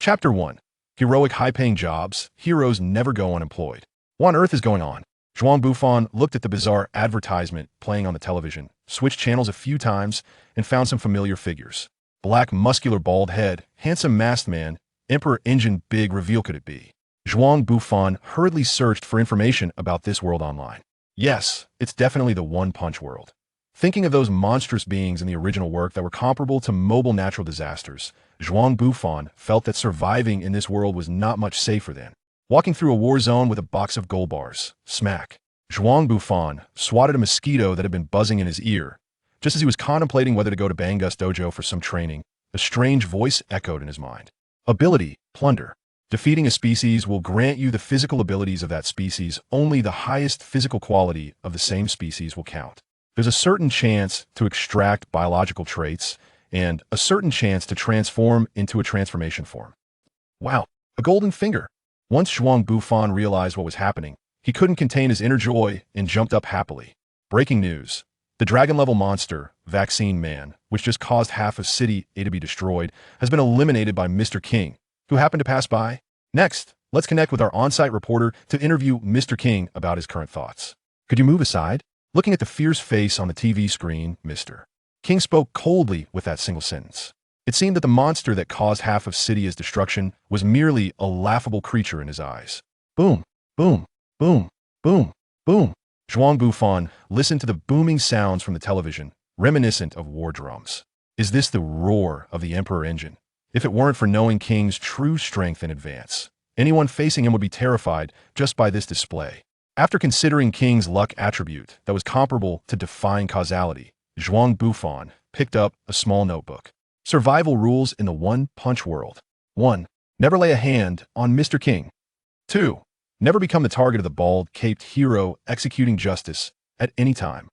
Chapter 1. Heroic high-paying jobs. Heroes never go unemployed. What on earth is going on? Zhuang Bufan looked at the bizarre advertisement playing on the television, switched channels a few times, and found some familiar figures. Black, muscular, bald head, handsome masked man, Emperor engine big reveal could it be? Zhuang Bufan hurriedly searched for information about this world online. Yes, it's definitely the one-punch world. Thinking of those monstrous beings in the original work that were comparable to mobile natural disasters, Zhuang Bufan felt that surviving in this world was not much safer than walking through a war zone with a box of gold bars. Smack. Zhuang Bufan swatted a mosquito that had been buzzing in his ear. Just as he was contemplating whether to go to Bangus Dojo for some training, a strange voice echoed in his mind. Ability, plunder. Defeating a species will grant you the physical abilities of that species. Only the highest physical quality of the same species will count. There's a certain chance to extract biological traits, and a certain chance to transform into a transformation form. Wow, a golden finger. Once Zhuang Bufan realized what was happening, he couldn't contain his inner joy and jumped up happily. Breaking news. The dragon-level monster, Vaccine Man, which just caused half of City A to be destroyed, has been eliminated by Mr. King, who happened to pass by. Next, let's connect with our on-site reporter to interview Mr. King about his current thoughts. Could you move aside? Looking at the fierce face on the TV screen, Mr. King spoke coldly with that single sentence. It seemed that the monster that caused half of City's destruction was merely a laughable creature in his eyes. Boom, boom, boom, boom, boom. Zhuang Bufan listened to the booming sounds from the television, reminiscent of war drums. Is this the roar of the Emperor engine? If it weren't for knowing King's true strength in advance, anyone facing him would be terrified just by this display. After considering King's luck attribute that was comparable to defying causality, Zhuang Bufan picked up a small notebook. Survival rules in the one-punch world. 1. Never lay a hand on Mr. King. 2. Never become the target of the bald-caped hero executing justice at any time.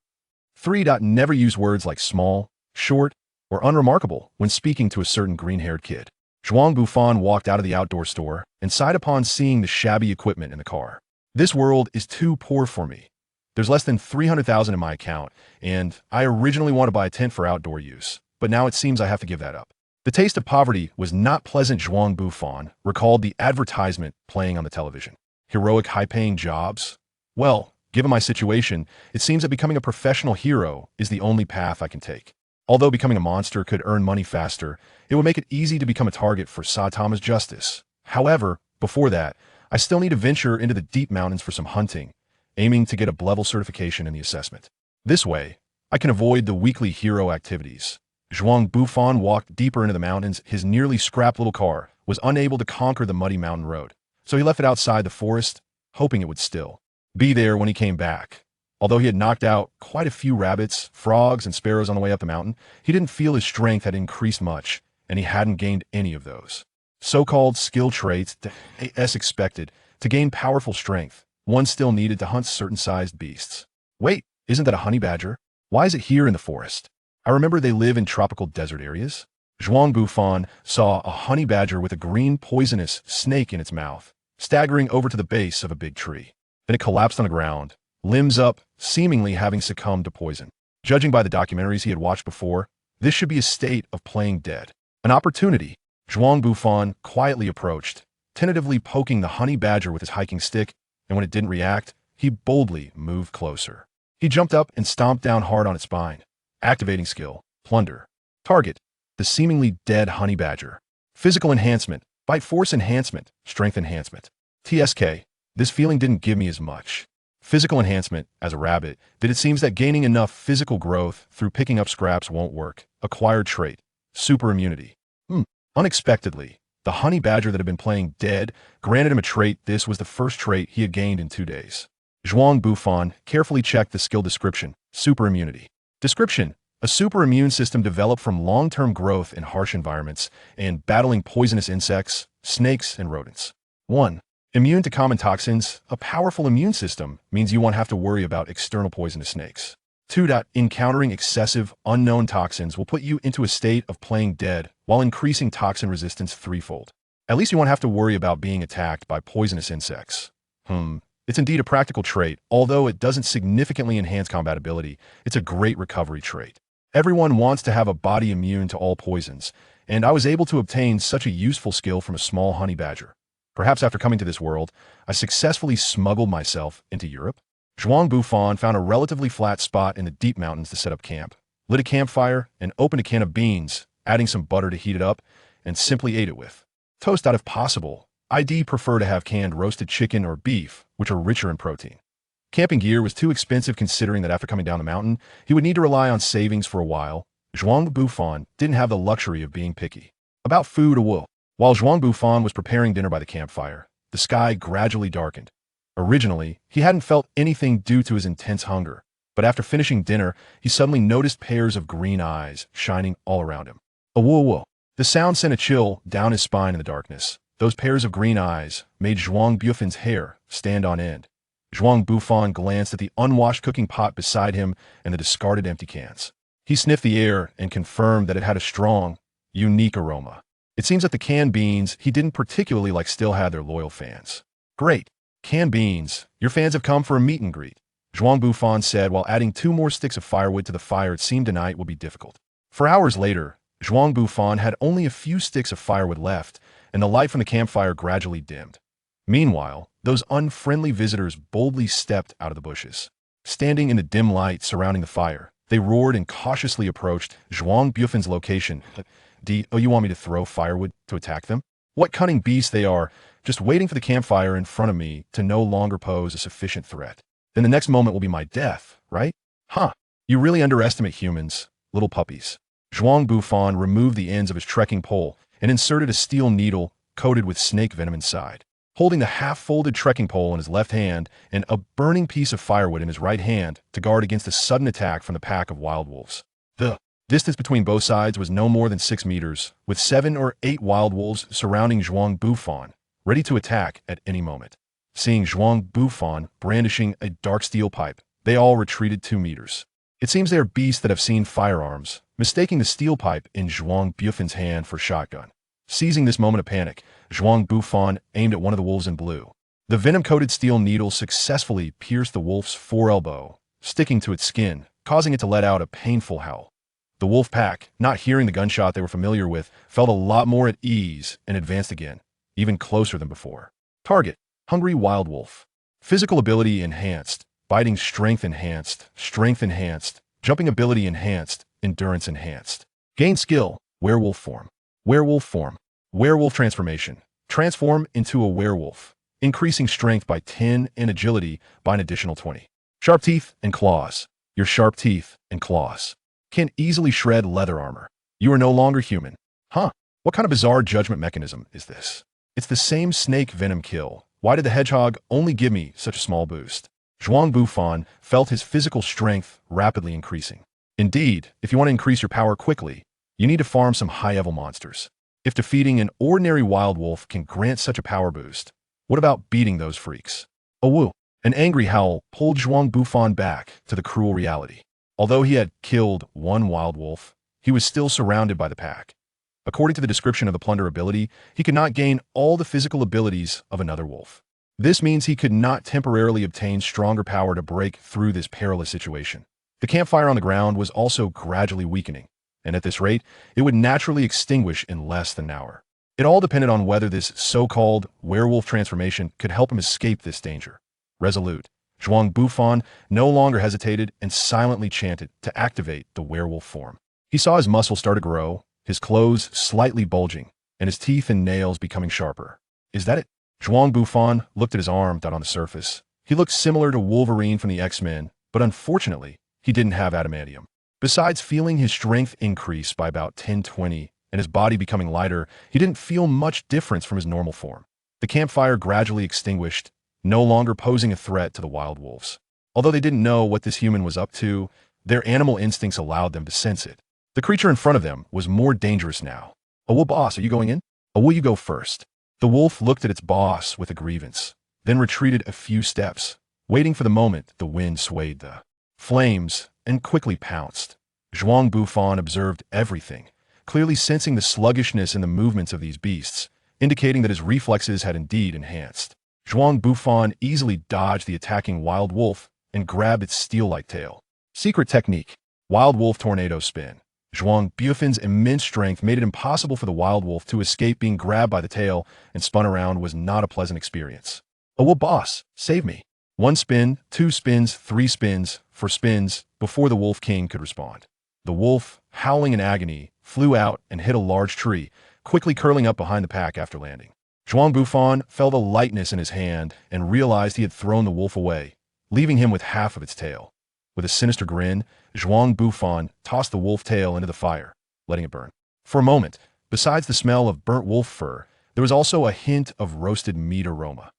3. Never use words like small, short, or unremarkable when speaking to a certain green-haired kid. Zhuang Bufan walked out of the outdoor store and sighed upon seeing the shabby equipment in the car. This world is too poor for me. There's less than 300,000 in my account, and I originally wanted to buy a tent for outdoor use, but now it seems I have to give that up. The taste of poverty was not pleasant. Zhuang Bufan recalled the advertisement playing on the television. Heroic high-paying jobs? Well, given my situation, it seems that becoming a professional hero is the only path I can take. Although becoming a monster could earn money faster, it would make it easy to become a target for Saitama's justice. However, before that, I still need to venture into the deep mountains for some hunting, aiming to get a level certification in the assessment. This way, I can avoid the weekly hero activities. Zhuang Bufan walked deeper into the mountains. His nearly scrapped little car was unable to conquer the muddy mountain road, so he left it outside the forest, hoping it would still be there when he came back. Although he had knocked out quite a few rabbits, frogs, and sparrows on the way up the mountain, he didn't feel his strength had increased much, and he hadn't gained any of those so-called skill traits as expected. To gain powerful strength, one still needed to hunt certain sized beasts. Wait, isn't that a honey badger? Why is it here in the forest? I remember they live in tropical desert areas. Zhuang Bufan saw a honey badger with a green poisonous snake in its mouth, staggering over to the base of a big tree. Then it collapsed on the ground, limbs up, seemingly having succumbed to poison. Judging by the documentaries he had watched before, this should be a state of playing dead. An opportunity. Zhuang Bufan quietly approached, tentatively poking the honey badger with his hiking stick, and when it didn't react, he boldly moved closer. He jumped up and stomped down hard on its spine. Activating skill, plunder. Target, the seemingly dead honey badger. Physical enhancement, bite force enhancement, strength enhancement. TSK, this feeling didn't give me as much physical enhancement as a rabbit, that it seems that gaining enough physical growth through picking up scraps won't work. Acquired trait, super immunity. Unexpectedly, the honey badger that had been playing dead granted him a trait. This was the first trait he had gained in 2 days. Zhuang Bufan carefully checked the skill description, super immunity. Description, a super immune system developed from long-term growth in harsh environments and battling poisonous insects, snakes, and rodents. 1. Immune to common toxins. A powerful immune system means you won't have to worry about external poisonous snakes. 2. Encountering excessive, unknown toxins will put you into a state of playing dead while increasing toxin resistance threefold. At least you won't have to worry about being attacked by poisonous insects. It's indeed a practical trait. Although it doesn't significantly enhance combat ability, it's a great recovery trait. Everyone wants to have a body immune to all poisons, and I was able to obtain such a useful skill from a small honey badger. Perhaps after coming to this world, I successfully smuggled myself into Europe? Zhuang Bufan found a relatively flat spot in the deep mountains to set up camp, lit a campfire, and opened a can of beans, adding some butter to heat it up, and simply ate it with toast out if possible. I'd prefer to have canned roasted chicken or beef, which are richer in protein. Camping gear was too expensive considering that after coming down the mountain, he would need to rely on savings for a while. Zhuang Bufan didn't have the luxury of being picky about food or wool. While Zhuang Bufan was preparing dinner by the campfire, the sky gradually darkened. Originally, he hadn't felt anything due to his intense hunger, but after finishing dinner, he suddenly noticed pairs of green eyes shining all around him. A woo-woo. The sound sent a chill down his spine in the darkness. Those pairs of green eyes made Zhuang Bufan's hair stand on end. Zhuang Bufan glanced at the unwashed cooking pot beside him and the discarded empty cans. He sniffed the air and confirmed that it had a strong, unique aroma. It seems that the canned beans he didn't particularly like still had their loyal fans. Great. Canned beans. Your fans have come for a meet and greet, Zhuang Bufan said while adding 2 more sticks of firewood to the fire it seemed tonight would be difficult. For hours later, Zhuang Bufan had only a few sticks of firewood left, and the light from the campfire gradually dimmed. Meanwhile, those unfriendly visitors boldly stepped out of the bushes. Standing in the dim light surrounding the fire, they roared and cautiously approached Zhuang Bufan's location. Oh, you want me to throw firewood to attack them? What cunning beasts they are, just waiting for the campfire in front of me to no longer pose a sufficient threat. Then the next moment will be my death, right? Huh. You really underestimate humans, little puppies. Zhuang Bufan removed the ends of his trekking pole and inserted a steel needle coated with snake venom inside. Holding the half-folded trekking pole in his left hand and a burning piece of firewood in his right hand to guard against a sudden attack from the pack of wild wolves. The distance between both sides was no more than 6 meters, with 7 or 8 wild wolves surrounding Zhuang Bufan, ready to attack at any moment. Seeing Zhuang Bufan brandishing a dark steel pipe, they all retreated 2 meters. It seems they are beasts that have seen firearms, mistaking the steel pipe in Zhuang Bufan's hand for a shotgun. Seizing this moment of panic, Zhuang Bufan aimed at one of the wolves in blue. The venom-coated steel needle successfully pierced the wolf's foreelbow, sticking to its skin, causing it to let out a painful howl. The wolf pack, not hearing the gunshot they were familiar with, felt a lot more at ease and advanced again, even closer than before. Target: hungry wild wolf. Physical ability enhanced, biting strength enhanced, jumping ability enhanced, endurance enhanced. Gain skill: werewolf form. Werewolf form. Werewolf transformation. Transform into a werewolf, increasing strength by 10 and agility by an additional 20. Sharp teeth and claws. Your sharp teeth and claws can easily shred leather armor. You are no longer human. Huh? What kind of bizarre judgment mechanism is this? It's the same snake venom kill. Why did the hedgehog only give me such a small boost? Zhuang Bufan felt his physical strength rapidly increasing. Indeed, if you want to increase your power quickly, you need to farm some high-level monsters. If defeating an ordinary wild wolf can grant such a power boost, what about beating those freaks? Oh woo! An angry howl pulled Zhuang Bufan back to the cruel reality. Although he had killed one wild wolf, he was still surrounded by the pack. According to the description of the plunder ability, he could not gain all the physical abilities of another wolf. This means he could not temporarily obtain stronger power to break through this perilous situation. The campfire on the ground was also gradually weakening, and at this rate, it would naturally extinguish in less than an hour. It all depended on whether this so-called werewolf transformation could help him escape this danger. Resolute, Zhuang Bufan no longer hesitated and silently chanted to activate the werewolf form. He saw his muscles start to grow, his clothes slightly bulging, and his teeth and nails becoming sharper. Is that it? Zhuang Bufan looked at his arm on the surface. He looked similar to Wolverine from the X-Men, but unfortunately, he didn't have adamantium. Besides feeling his strength increase by about 10-20 and his body becoming lighter, he didn't feel much difference from his normal form. The campfire gradually extinguished, no longer posing a threat to the wild wolves. Although they didn't know what this human was up to, their animal instincts allowed them to sense it. The creature in front of them was more dangerous now. Oh, boss, are you going in? Or will you go first? The wolf looked at its boss with a grievance, then retreated a few steps, waiting for the moment the wind swayed the flames and quickly pounced. Zhuang Bufan observed everything, clearly sensing the sluggishness in the movements of these beasts, indicating that his reflexes had indeed enhanced. Zhuang Bufan easily dodged the attacking wild wolf and grabbed its steel-like tail. Secret technique: wild wolf tornado spin. Zhuang Bufan's immense strength made it impossible for the wild wolf to escape being grabbed by the tail, and spun around was not a pleasant experience. "Oh, well, boss, save me." One spin, two spins, three spins, four spins, before the Wolf King could respond. The wolf, howling in agony, flew out and hit a large tree, quickly curling up behind the pack after landing. Zhuang Bufan felt a lightness in his hand and realized he had thrown the wolf away, leaving him with half of its tail. With a sinister grin, Zhuang Bufan tossed the wolf tail into the fire, letting it burn. For a moment, besides the smell of burnt wolf fur, there was also a hint of roasted meat aroma.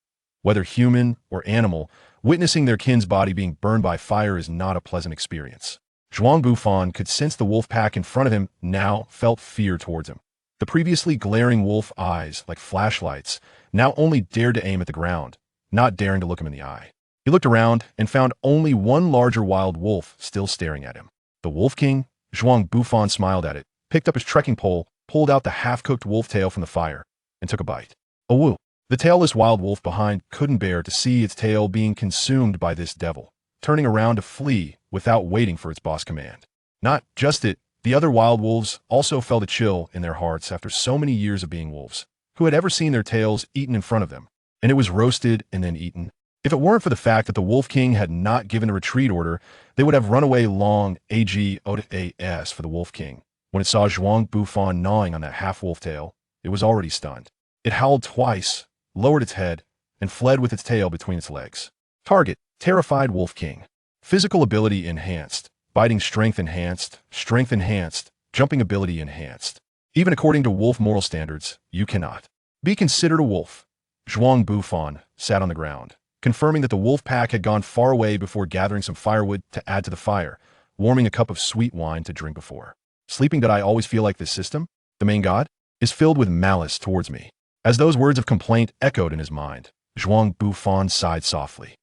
Whether human or animal, witnessing their kin's body being burned by fire is not a pleasant experience. Zhuang Bufan could sense the wolf pack in front of him now felt fear towards him. The previously glaring wolf eyes, like flashlights, now only dared to aim at the ground, not daring to look him in the eye. He looked around and found only one larger wild wolf still staring at him. The Wolf King? Zhuang Bufan smiled at it, picked up his trekking pole, pulled out the half-cooked wolf tail from the fire, and took a bite. Oh woo! The tailless wild wolf behind couldn't bear to see its tail being consumed by this devil, turning around to flee without waiting for its boss' command. Not just it, the other wild wolves also felt a chill in their hearts after so many years of being wolves. Who had ever seen their tails eaten in front of them? And it was roasted and then eaten. If it weren't for the fact that the Wolf King had not given a retreat order, they would have run away long AGOAS for the Wolf King. When it saw Zhuang Bufan gnawing on that half-wolf tail, it was already stunned. It howled twice, lowered its head, and fled with its tail between its legs. Target: terrified Wolf King. Physical ability enhanced. Biting strength enhanced. Strength enhanced. Jumping ability enhanced. Even according to wolf moral standards, you cannot be considered a wolf. Zhuang Bufan sat on the ground, confirming that the wolf pack had gone far away before gathering some firewood to add to the fire, warming a cup of sweet wine to drink before. Sleeping, did I always feel like this system, the main god, is filled with malice towards me. As those words of complaint echoed in his mind, Zhuang Bufan sighed softly.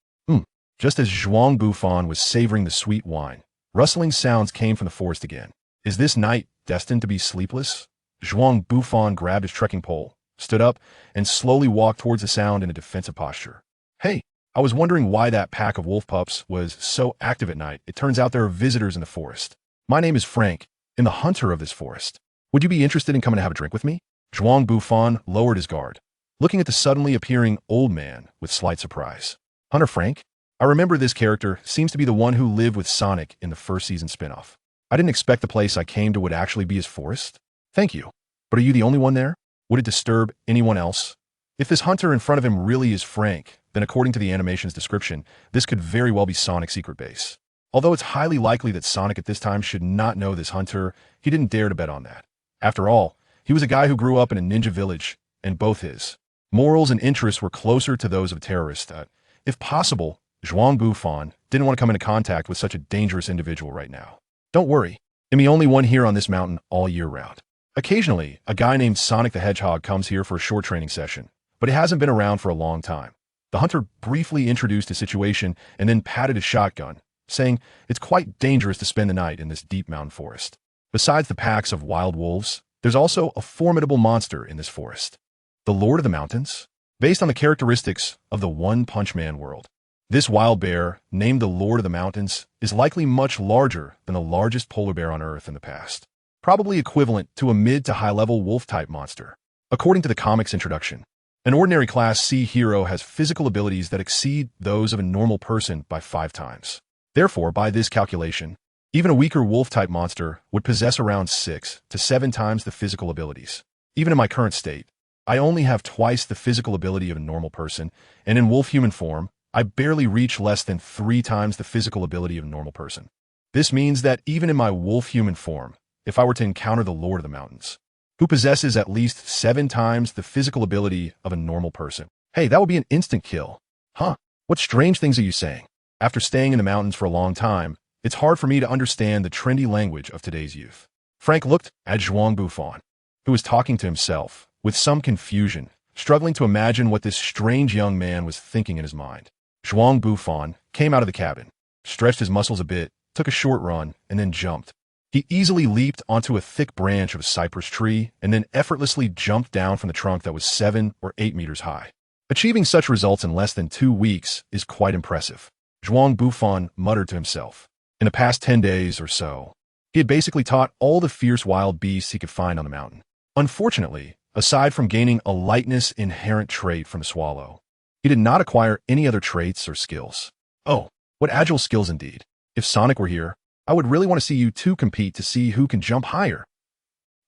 Just as Zhuang Bufan was savoring the sweet wine, rustling sounds came from the forest again. Is this night destined to be sleepless? Zhuang Bufan grabbed his trekking pole, stood up, and slowly walked towards the sound in a defensive posture. Hey, I was wondering why that pack of wolf pups was so active at night. It turns out there are visitors in the forest. My name is Frank, and the hunter of this forest. Would you be interested in coming to have a drink with me? Zhuang Bufan lowered his guard, looking at the suddenly appearing old man with slight surprise. Hunter Frank? I remember this character seems to be the one who lived with Sonic in the first season spinoff. I didn't expect the place I came to would actually be his forest. Thank you. But are you the only one there? Would it disturb anyone else? If this hunter in front of him really is Frank, then according to the animation's description, this could very well be Sonic's secret base. Although it's highly likely that Sonic at this time should not know this hunter, he didn't dare to bet on that. After all, he was a guy who grew up in a ninja village, and both his morals and interests were closer to those of a terrorist that, if possible, Zhuang Bufan didn't want to come into contact with such a dangerous individual right now. Don't worry, I'm the only one here on this mountain all year round. Occasionally, a guy named Sonic the Hedgehog comes here for a short training session, but he hasn't been around for a long time. The hunter briefly introduced the situation and then patted his shotgun, saying it's quite dangerous to spend the night in this deep mountain forest. Besides the packs of wild wolves, there's also a formidable monster in this forest. The Lord of the Mountains? Based on the characteristics of the One Punch Man world, this wild bear, named the Lord of the Mountains, is likely much larger than the largest polar bear on Earth in the past, probably equivalent to a mid to high-level wolf-type monster. According to the comic's introduction, an ordinary Class C hero has physical abilities that exceed those of a normal person by 5 times. Therefore, by this calculation, even a weaker wolf-type monster would possess around 6 to 7 times the physical abilities. Even in my current state, I only have twice the physical ability of a normal person, and in wolf-human form, I barely reach less than 3 times the physical ability of a normal person. This means that even in my wolf-human form, if I were to encounter the Lord of the Mountains, who possesses at least 7 times the physical ability of a normal person, hey, that would be an instant kill. Huh? What strange things are you saying? After staying in the mountains for a long time, it's hard for me to understand the trendy language of today's youth. Frank looked at Zhuang Bufan, who was talking to himself, with some confusion, struggling to imagine what this strange young man was thinking in his mind. Zhuang Bufan came out of the cabin, stretched his muscles a bit, took a short run, and then jumped. He easily leaped onto a thick branch of a cypress tree and then effortlessly jumped down from the trunk that was 7 or 8 meters high. Achieving such results in less than 2 weeks is quite impressive. Zhuang Bufan muttered to himself. In the past 10 days or so, He had basically taught all the fierce wild beasts he could find on the mountain. Unfortunately, aside from gaining a lightness inherent trait from the swallow, he did not acquire any other traits or skills. Oh, what agile skills indeed. If Sonic were here, I would really want to see you two compete to see who can jump higher.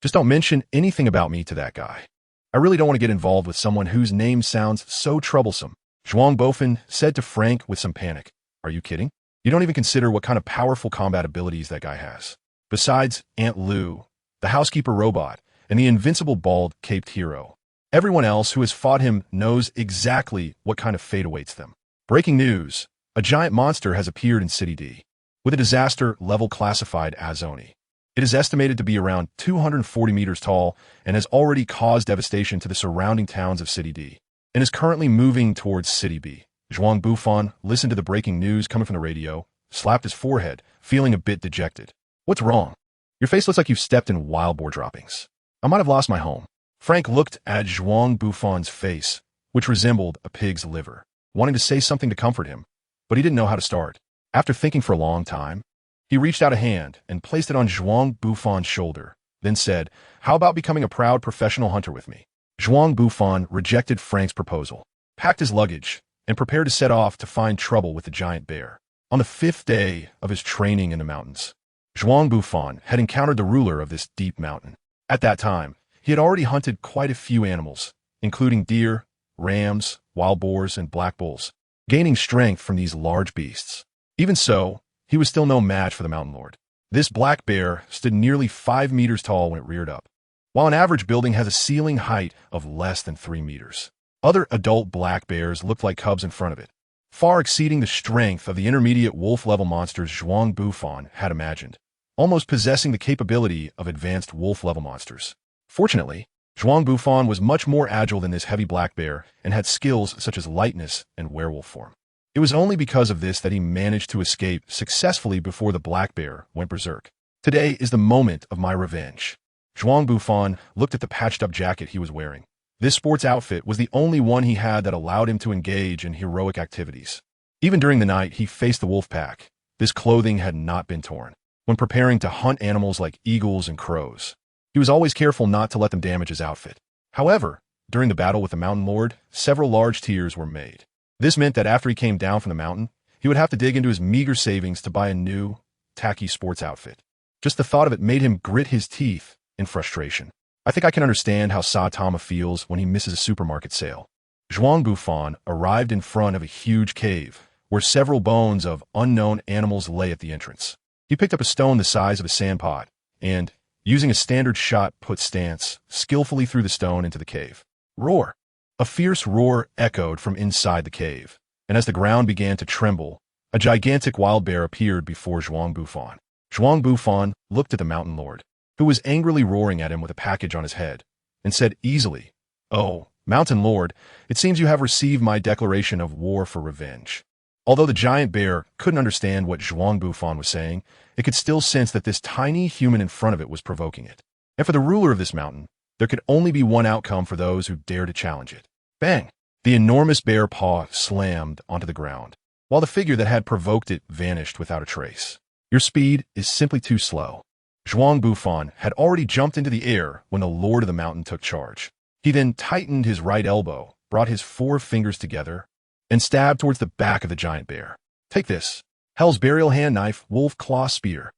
Just don't mention anything about me to that guy. I really don't want to get involved with someone whose name sounds so troublesome. Zhuang Bufan said to Frank with some panic. Are you kidding? You don't even consider what kind of powerful combat abilities that guy has. Besides Aunt Lou, the housekeeper robot, and the invincible bald-caped hero, everyone else who has fought him knows exactly what kind of fate awaits them. Breaking news. A giant monster has appeared in City D, with a disaster level classified as Oni. It is estimated to be around 240 meters tall and has already caused devastation to the surrounding towns of City D, and is currently moving towards City B. Zhuang Bufan listened to the breaking news coming from the radio, slapped his forehead, feeling a bit dejected. What's wrong? Your face looks like you've stepped in wild boar droppings. I might have lost my home. Frank looked at Zhuang Bufan's face, which resembled a pig's liver, wanting to say something to comfort him, but he didn't know how to start. After thinking for a long time, he reached out a hand and placed it on Zhuang Bufan's shoulder, then said, "How about becoming a proud professional hunter with me?" Zhuang Bufan rejected Frank's proposal, packed his luggage, and prepared to set off to find trouble with the giant bear. On the 5th day of his training in the mountains, Zhuang Bufan had encountered the ruler of this deep mountain. At that time, he had already hunted quite a few animals, including deer, rams, wild boars, and black bulls, gaining strength from these large beasts. Even so, he was still no match for the mountain lord. This black bear stood nearly 5 meters tall when it reared up, while an average building has a ceiling height of less than 3 meters. Other adult black bears looked like cubs in front of it, far exceeding the strength of the intermediate wolf-level monsters Zhuang Bufan had imagined, almost possessing the capability of advanced wolf-level monsters. Fortunately, Zhuang Bufan was much more agile than this heavy black bear and had skills such as lightness and werewolf form. It was only because of this that he managed to escape successfully before the black bear went berserk. Today is the moment of my revenge. Zhuang Bufan looked at the patched-up jacket he was wearing. This sports outfit was the only one he had that allowed him to engage in heroic activities. Even during the night he faced the wolf pack, this clothing had not been torn. When preparing to hunt animals like eagles and crows, he was always careful not to let them damage his outfit. However, during the battle with the mountain lord, several large tears were made. This meant that after he came down from the mountain, he would have to dig into his meager savings to buy a new, tacky sports outfit. Just the thought of it made him grit his teeth in frustration. I think I can understand how Saitama feels when he misses a supermarket sale. Zhuang Bufan arrived in front of a huge cave, where several bones of unknown animals lay at the entrance. He picked up a stone the size of a sand pot, and, using a standard shot-put stance, skillfully threw the stone into the cave. Roar! A fierce roar echoed from inside the cave, and as the ground began to tremble, a gigantic wild bear appeared before Zhuang Bufan. Zhuang Bufan looked at the mountain lord, who was angrily roaring at him with a package on his head, and said easily, "Oh, mountain lord, it seems you have received my declaration of war for revenge." Although the giant bear couldn't understand what Zhuang Bufan was saying, it could still sense that this tiny human in front of it was provoking it. And for the ruler of this mountain, there could only be one outcome for those who dare to challenge it. Bang! The enormous bear paw slammed onto the ground, while the figure that had provoked it vanished without a trace. Your speed is simply too slow. Zhuang Bufan had already jumped into the air when the lord of the mountain took charge. He then tightened his right elbow, brought his 4 fingers together, and stabbed towards the back of the giant bear. Take this. Hell's burial hand knife, wolf claw spear.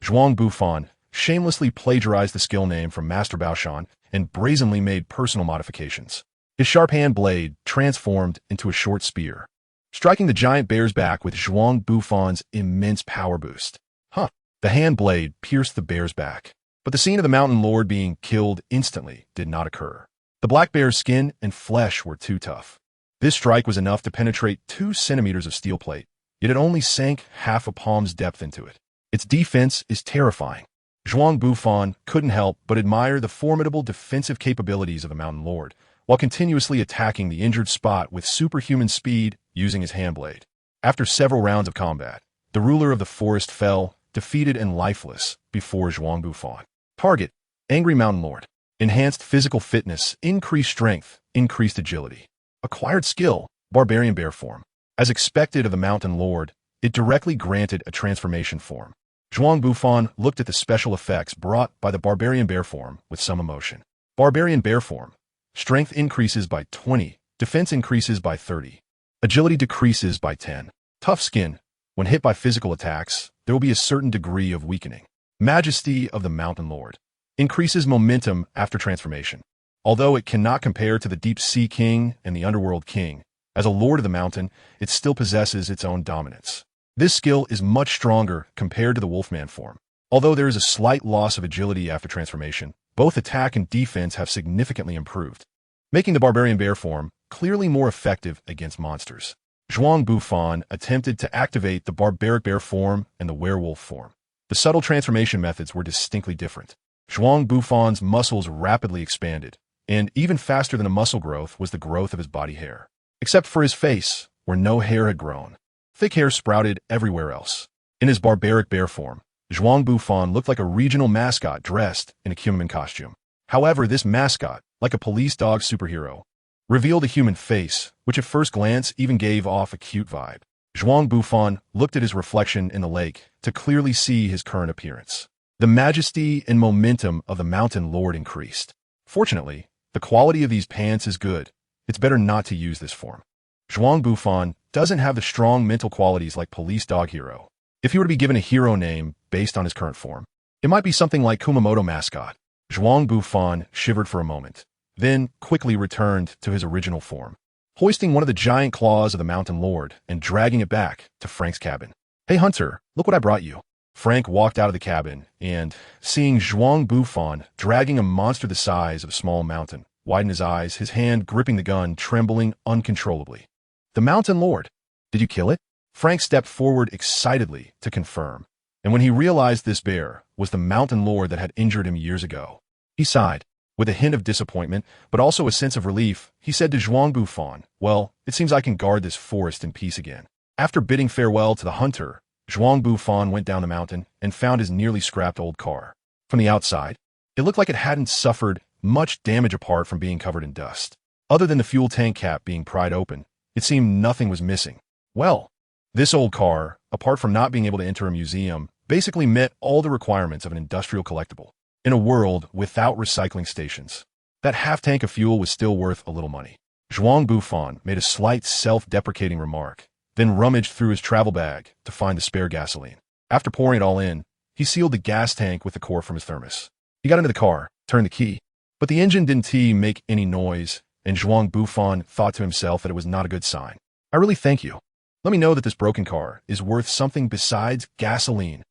Zhuang Bufan shamelessly plagiarized the skill name from Master Baoshan and brazenly made personal modifications. His sharp hand blade transformed into a short spear, striking the giant bear's back with Zhuang Bufan's immense power boost. The hand blade pierced the bear's back, but the scene of the mountain lord being killed instantly did not occur. The black bear's skin and flesh were too tough. This strike was enough to penetrate 2 centimeters of steel plate, yet it only sank half a palm's depth into it. Its defense is terrifying. Zhuang Bufan couldn't help but admire the formidable defensive capabilities of the mountain lord, while continuously attacking the injured spot with superhuman speed using his hand blade. After several rounds of combat, the ruler of the forest fell, defeated and lifeless, before Zhuang Bufan. Target: Angry Mountain Lord. Enhanced physical fitness, increased strength, increased agility. Acquired skill: Barbarian Bear form. As expected of the Mountain Lord, it directly granted a transformation form. Zhuang Bufan looked at the special effects brought by the barbarian bear form with some emotion. Barbarian bear form. Strength increases by 20, defense increases by 30. Agility decreases by 10. Tough skin. When hit by physical attacks, there will be a certain degree of weakening. Majesty of the Mountain Lord. Increases momentum after transformation. Although it cannot compare to the Deep Sea King and the Underworld King, as a Lord of the Mountain, it still possesses its own dominance. This skill is much stronger compared to the Wolfman form. Although there is a slight loss of agility after transformation, both attack and defense have significantly improved, making the Barbarian Bear form clearly more effective against monsters. Zhuang Bufan attempted to activate the Barbaric Bear form and the Werewolf form. The subtle transformation methods were distinctly different. Zhuang Bufan's muscles rapidly expanded, and even faster than a muscle growth was the growth of his body hair. Except for his face, where no hair had grown. Thick hair sprouted everywhere else. In his Barbaric Bear form, Zhuang Bufan looked like a regional mascot dressed in a human costume. However, this mascot, like a police dog superhero, revealed a human face, which at first glance even gave off a cute vibe. Zhuang Bufan looked at his reflection in the lake to clearly see his current appearance. The majesty and momentum of the Mountain Lord increased. Fortunately, the quality of these pants is good. It's better not to use this form. Zhuang Bufan doesn't have the strong mental qualities like Police Dog Hero. If he were to be given a hero name based on his current form, it might be something like Kumamoto Mascot. Zhuang Bufan shivered for a moment, then quickly returned to his original form, hoisting one of the giant claws of the Mountain Lord and dragging it back to Frank's cabin. "Hey Hunter, look what I brought you." Frank walked out of the cabin and, seeing Zhuang Bufan dragging a monster the size of a small mountain, widened his eyes, his hand gripping the gun, trembling uncontrollably. "The Mountain Lord. Did you kill it?" Frank stepped forward excitedly to confirm, and when he realized this bear was the Mountain Lord that had injured him years ago, he sighed. With a hint of disappointment, but also a sense of relief, he said to Zhuang Bufan, "Well, it seems I can guard this forest in peace again." After bidding farewell to the hunter, Zhuang Bufan went down the mountain and found his nearly scrapped old car. From the outside, it looked like it hadn't suffered much damage apart from being covered in dust. Other than the fuel tank cap being pried open, it seemed nothing was missing. Well, this old car, apart from not being able to enter a museum, basically met all the requirements of an industrial collectible. In a world without recycling stations, that half-tank of fuel was still worth a little money. Zhuang Bufan made a slight self-deprecating remark, then rummaged through his travel bag to find the spare gasoline. After pouring it all in, he sealed the gas tank with the core from his thermos. He got into the car, turned the key, but the engine didn't make any noise, and Zhuang Bufan thought to himself that it was not a good sign. "I really thank you. Let me know that this broken car is worth something besides gasoline."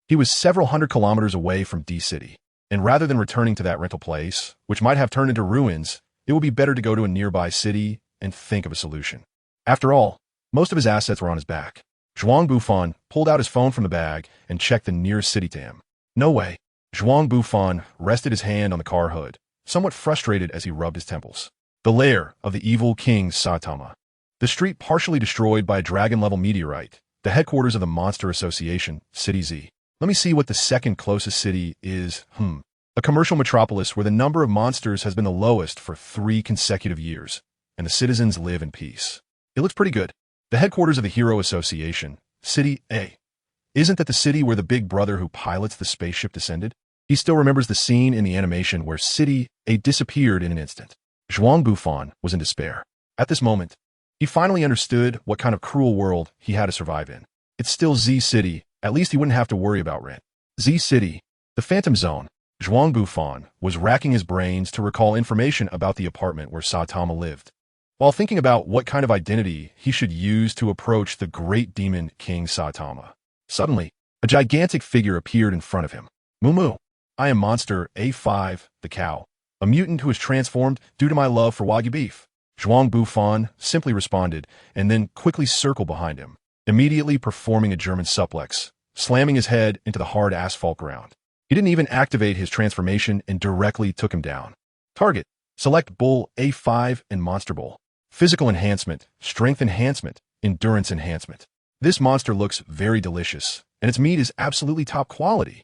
He was several hundred kilometers away from D-City, and rather than returning to that rental place, which might have turned into ruins, it would be better to go to a nearby city and think of a solution. After all, most of his assets were on his back. Zhuang Bufan pulled out his phone from the bag and checked the nearest city to him. No way. Zhuang Bufan rested his hand on the car hood, somewhat frustrated as he rubbed his temples. The lair of the evil King Saitama. The street partially destroyed by a dragon-level meteorite, the headquarters of the Monster Association, City Z. Let me see what the second closest city is. A commercial metropolis where the number of monsters has been the lowest for 3 consecutive years, and the citizens live in peace. It looks pretty good. The headquarters of the Hero Association, City A. Isn't that the city where the big brother who pilots the spaceship descended? He still remembers the scene in the animation where City A disappeared in an instant. Zhuang Bufan was in despair. At this moment, he finally understood what kind of cruel world he had to survive in. It's still Z City. At least he wouldn't have to worry about rent. Z City, the Phantom Zone. Zhuang Bufan was racking his brains to recall information about the apartment where Saitama lived, while thinking about what kind of identity he should use to approach the great demon King Saitama. Suddenly, a gigantic figure appeared in front of him. "Moo, I am Monster A5, the cow, a mutant who is transformed due to my love for Wagyu beef." Zhuang Bufan simply responded and then quickly circled behind him, immediately performing a German suplex, slamming his head into the hard asphalt ground. He didn't even activate his transformation and directly took him down. Target: select Bull A5 and Monster Bull. Physical enhancement, strength enhancement, endurance enhancement. This monster looks very delicious, and its meat is absolutely top quality.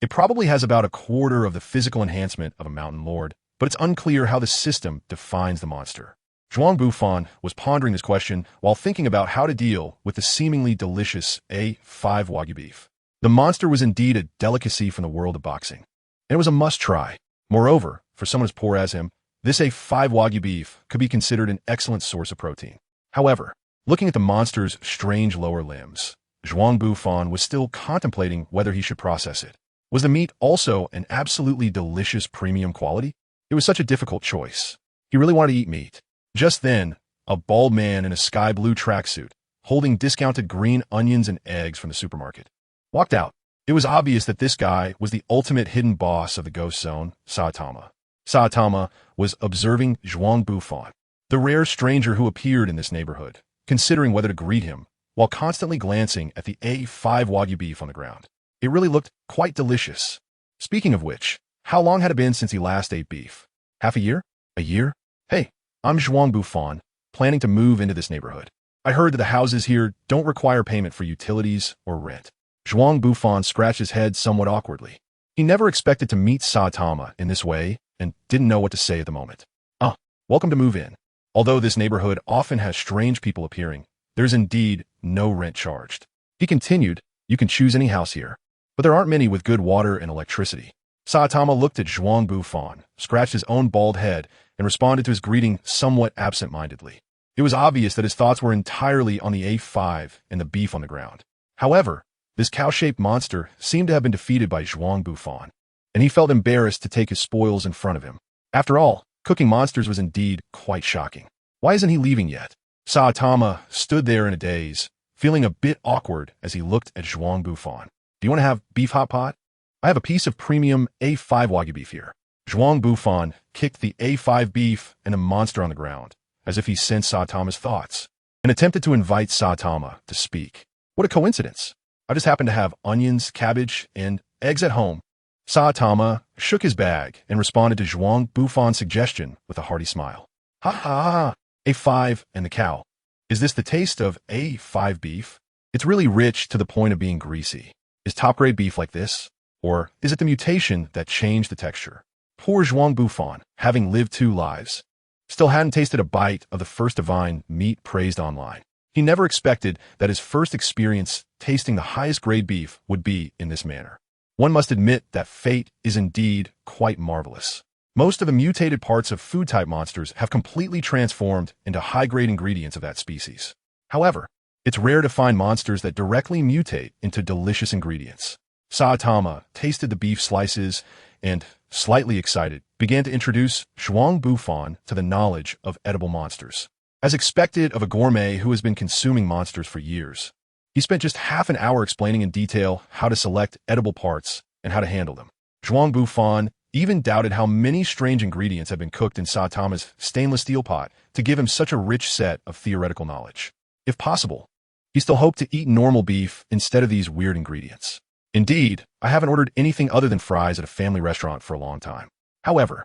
It probably has about a quarter of the physical enhancement of a Mountain Lord, but it's unclear how the system defines the monster. Zhuang Bufan was pondering this question while thinking about how to deal with the seemingly delicious A5 Wagyu beef. The monster was indeed a delicacy from the world of boxing, and it was a must-try. Moreover, for someone as poor as him, this A5 Wagyu beef could be considered an excellent source of protein. However, looking at the monster's strange lower limbs, Zhuang Bufan was still contemplating whether he should process it. Was the meat also an absolutely delicious premium quality? It was such a difficult choice. He really wanted to eat meat. Just then, a bald man in a sky blue tracksuit, holding discounted green onions and eggs from the supermarket, walked out. It was obvious that this guy was the ultimate hidden boss of the ghost zone, Saitama. Saitama was observing Zhuang Bufan, the rare stranger who appeared in this neighborhood, considering whether to greet him, while constantly glancing at the A5 Wagyu beef on the ground. It really looked quite delicious. Speaking of which, how long had it been since he last ate beef? Half a year? A year? Hey, I'm Zhuang Bufan, planning to move into this neighborhood. I heard that the houses here don't require payment for utilities or rent. Zhuang Bufan scratched his head somewhat awkwardly. He never expected to meet Saitama in this way and didn't know what to say at the moment. Welcome to move in. Although this neighborhood often has strange people appearing, there's indeed no rent charged. He continued, you can choose any house here, but there aren't many with good water and electricity. Saitama looked at Zhuang Bufan, scratched his own bald head, and responded to his greeting somewhat absent-mindedly. It was obvious that his thoughts were entirely on the A5 and the beef on the ground. However, this cow-shaped monster seemed to have been defeated by Zhuang Bufan, and he felt embarrassed to take his spoils in front of him. After all, cooking monsters was indeed quite shocking. Why isn't he leaving yet? Saitama stood there in a daze, feeling a bit awkward as he looked at Zhuang Bufan. Do you want to have beef hot pot? I have a piece of premium A5 Wagyu beef here. Zhuang Bufan kicked the A5 beef and the monster on the ground, as if he sensed Saitama's thoughts, and attempted to invite Saitama to speak. What a coincidence. I just happen to have onions, cabbage, and eggs at home. Saitama shook his bag and responded to Zhuang Bufan's suggestion with a hearty smile. Ha ha ha, A5 and the cow. Is this the taste of A5 beef? It's really rich to the point of being greasy. Is top-grade beef like this? Or is it the mutation that changed the texture? Poor Zhuang Bufan, having lived 2 lives, still hadn't tasted a bite of the first divine meat praised online. He never expected that his first experience tasting the highest grade beef would be in this manner. One must admit that fate is indeed quite marvelous. Most of the mutated parts of food-type monsters have completely transformed into high-grade ingredients of that species. However, it's rare to find monsters that directly mutate into delicious ingredients. Saitama tasted the beef slices and, slightly excited, began to introduce Zhuang Bufan to the knowledge of edible monsters. As expected of a gourmet who has been consuming monsters for years, he spent just half an hour explaining in detail how to select edible parts and how to handle them. Zhuang Bufan even doubted how many strange ingredients had been cooked in Saitama's stainless steel pot to give him such a rich set of theoretical knowledge. If possible, he still hoped to eat normal beef instead of these weird ingredients. Indeed, I haven't ordered anything other than fries at a family restaurant for a long time. However,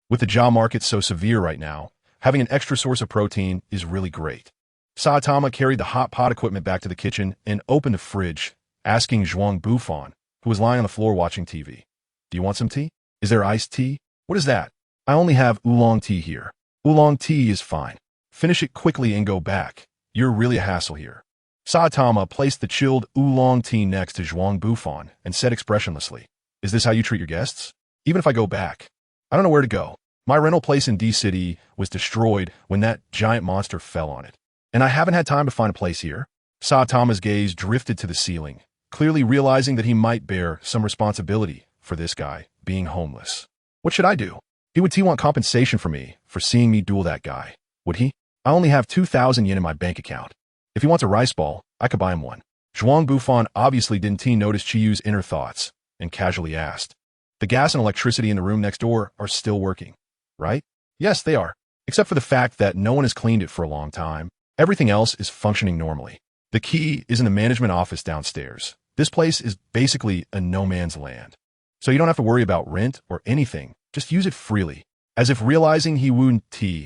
with the job market so severe right now, having an extra source of protein is really great. Saitama carried the hot pot equipment back to the kitchen and opened the fridge, asking Zhuang Bufan, who was lying on the floor watching TV, do you want some tea? Is there iced tea? What is that? I only have oolong tea here. Oolong tea is fine. Finish it quickly and go back. You're really a hassle here. Saitama placed the chilled oolong tea next to Zhuang Bufan and said expressionlessly, is this how you treat your guests? Even if I go back, I don't know where to go. My rental place in D-City was destroyed when that giant monster fell on it, and I haven't had time to find a place here. Saitama's gaze drifted to the ceiling, clearly realizing that he might bear some responsibility for this guy being homeless. What should I do? Would he want compensation for me for seeing me duel that guy? Would he? I only have 2,000 yen in my bank account. If he wants a rice ball, I could buy him one. Zhuang Bufan obviously didn't notice Chiyu's inner thoughts and casually asked, the gas and electricity in the room next door are still working, right? Yes, they are. Except for the fact that no one has cleaned it for a long time. Everything else is functioning normally. The key is in the management office downstairs. This place is basically a no man's land. So you don't have to worry about rent or anything. Just use it freely. As if realizing he wouldn't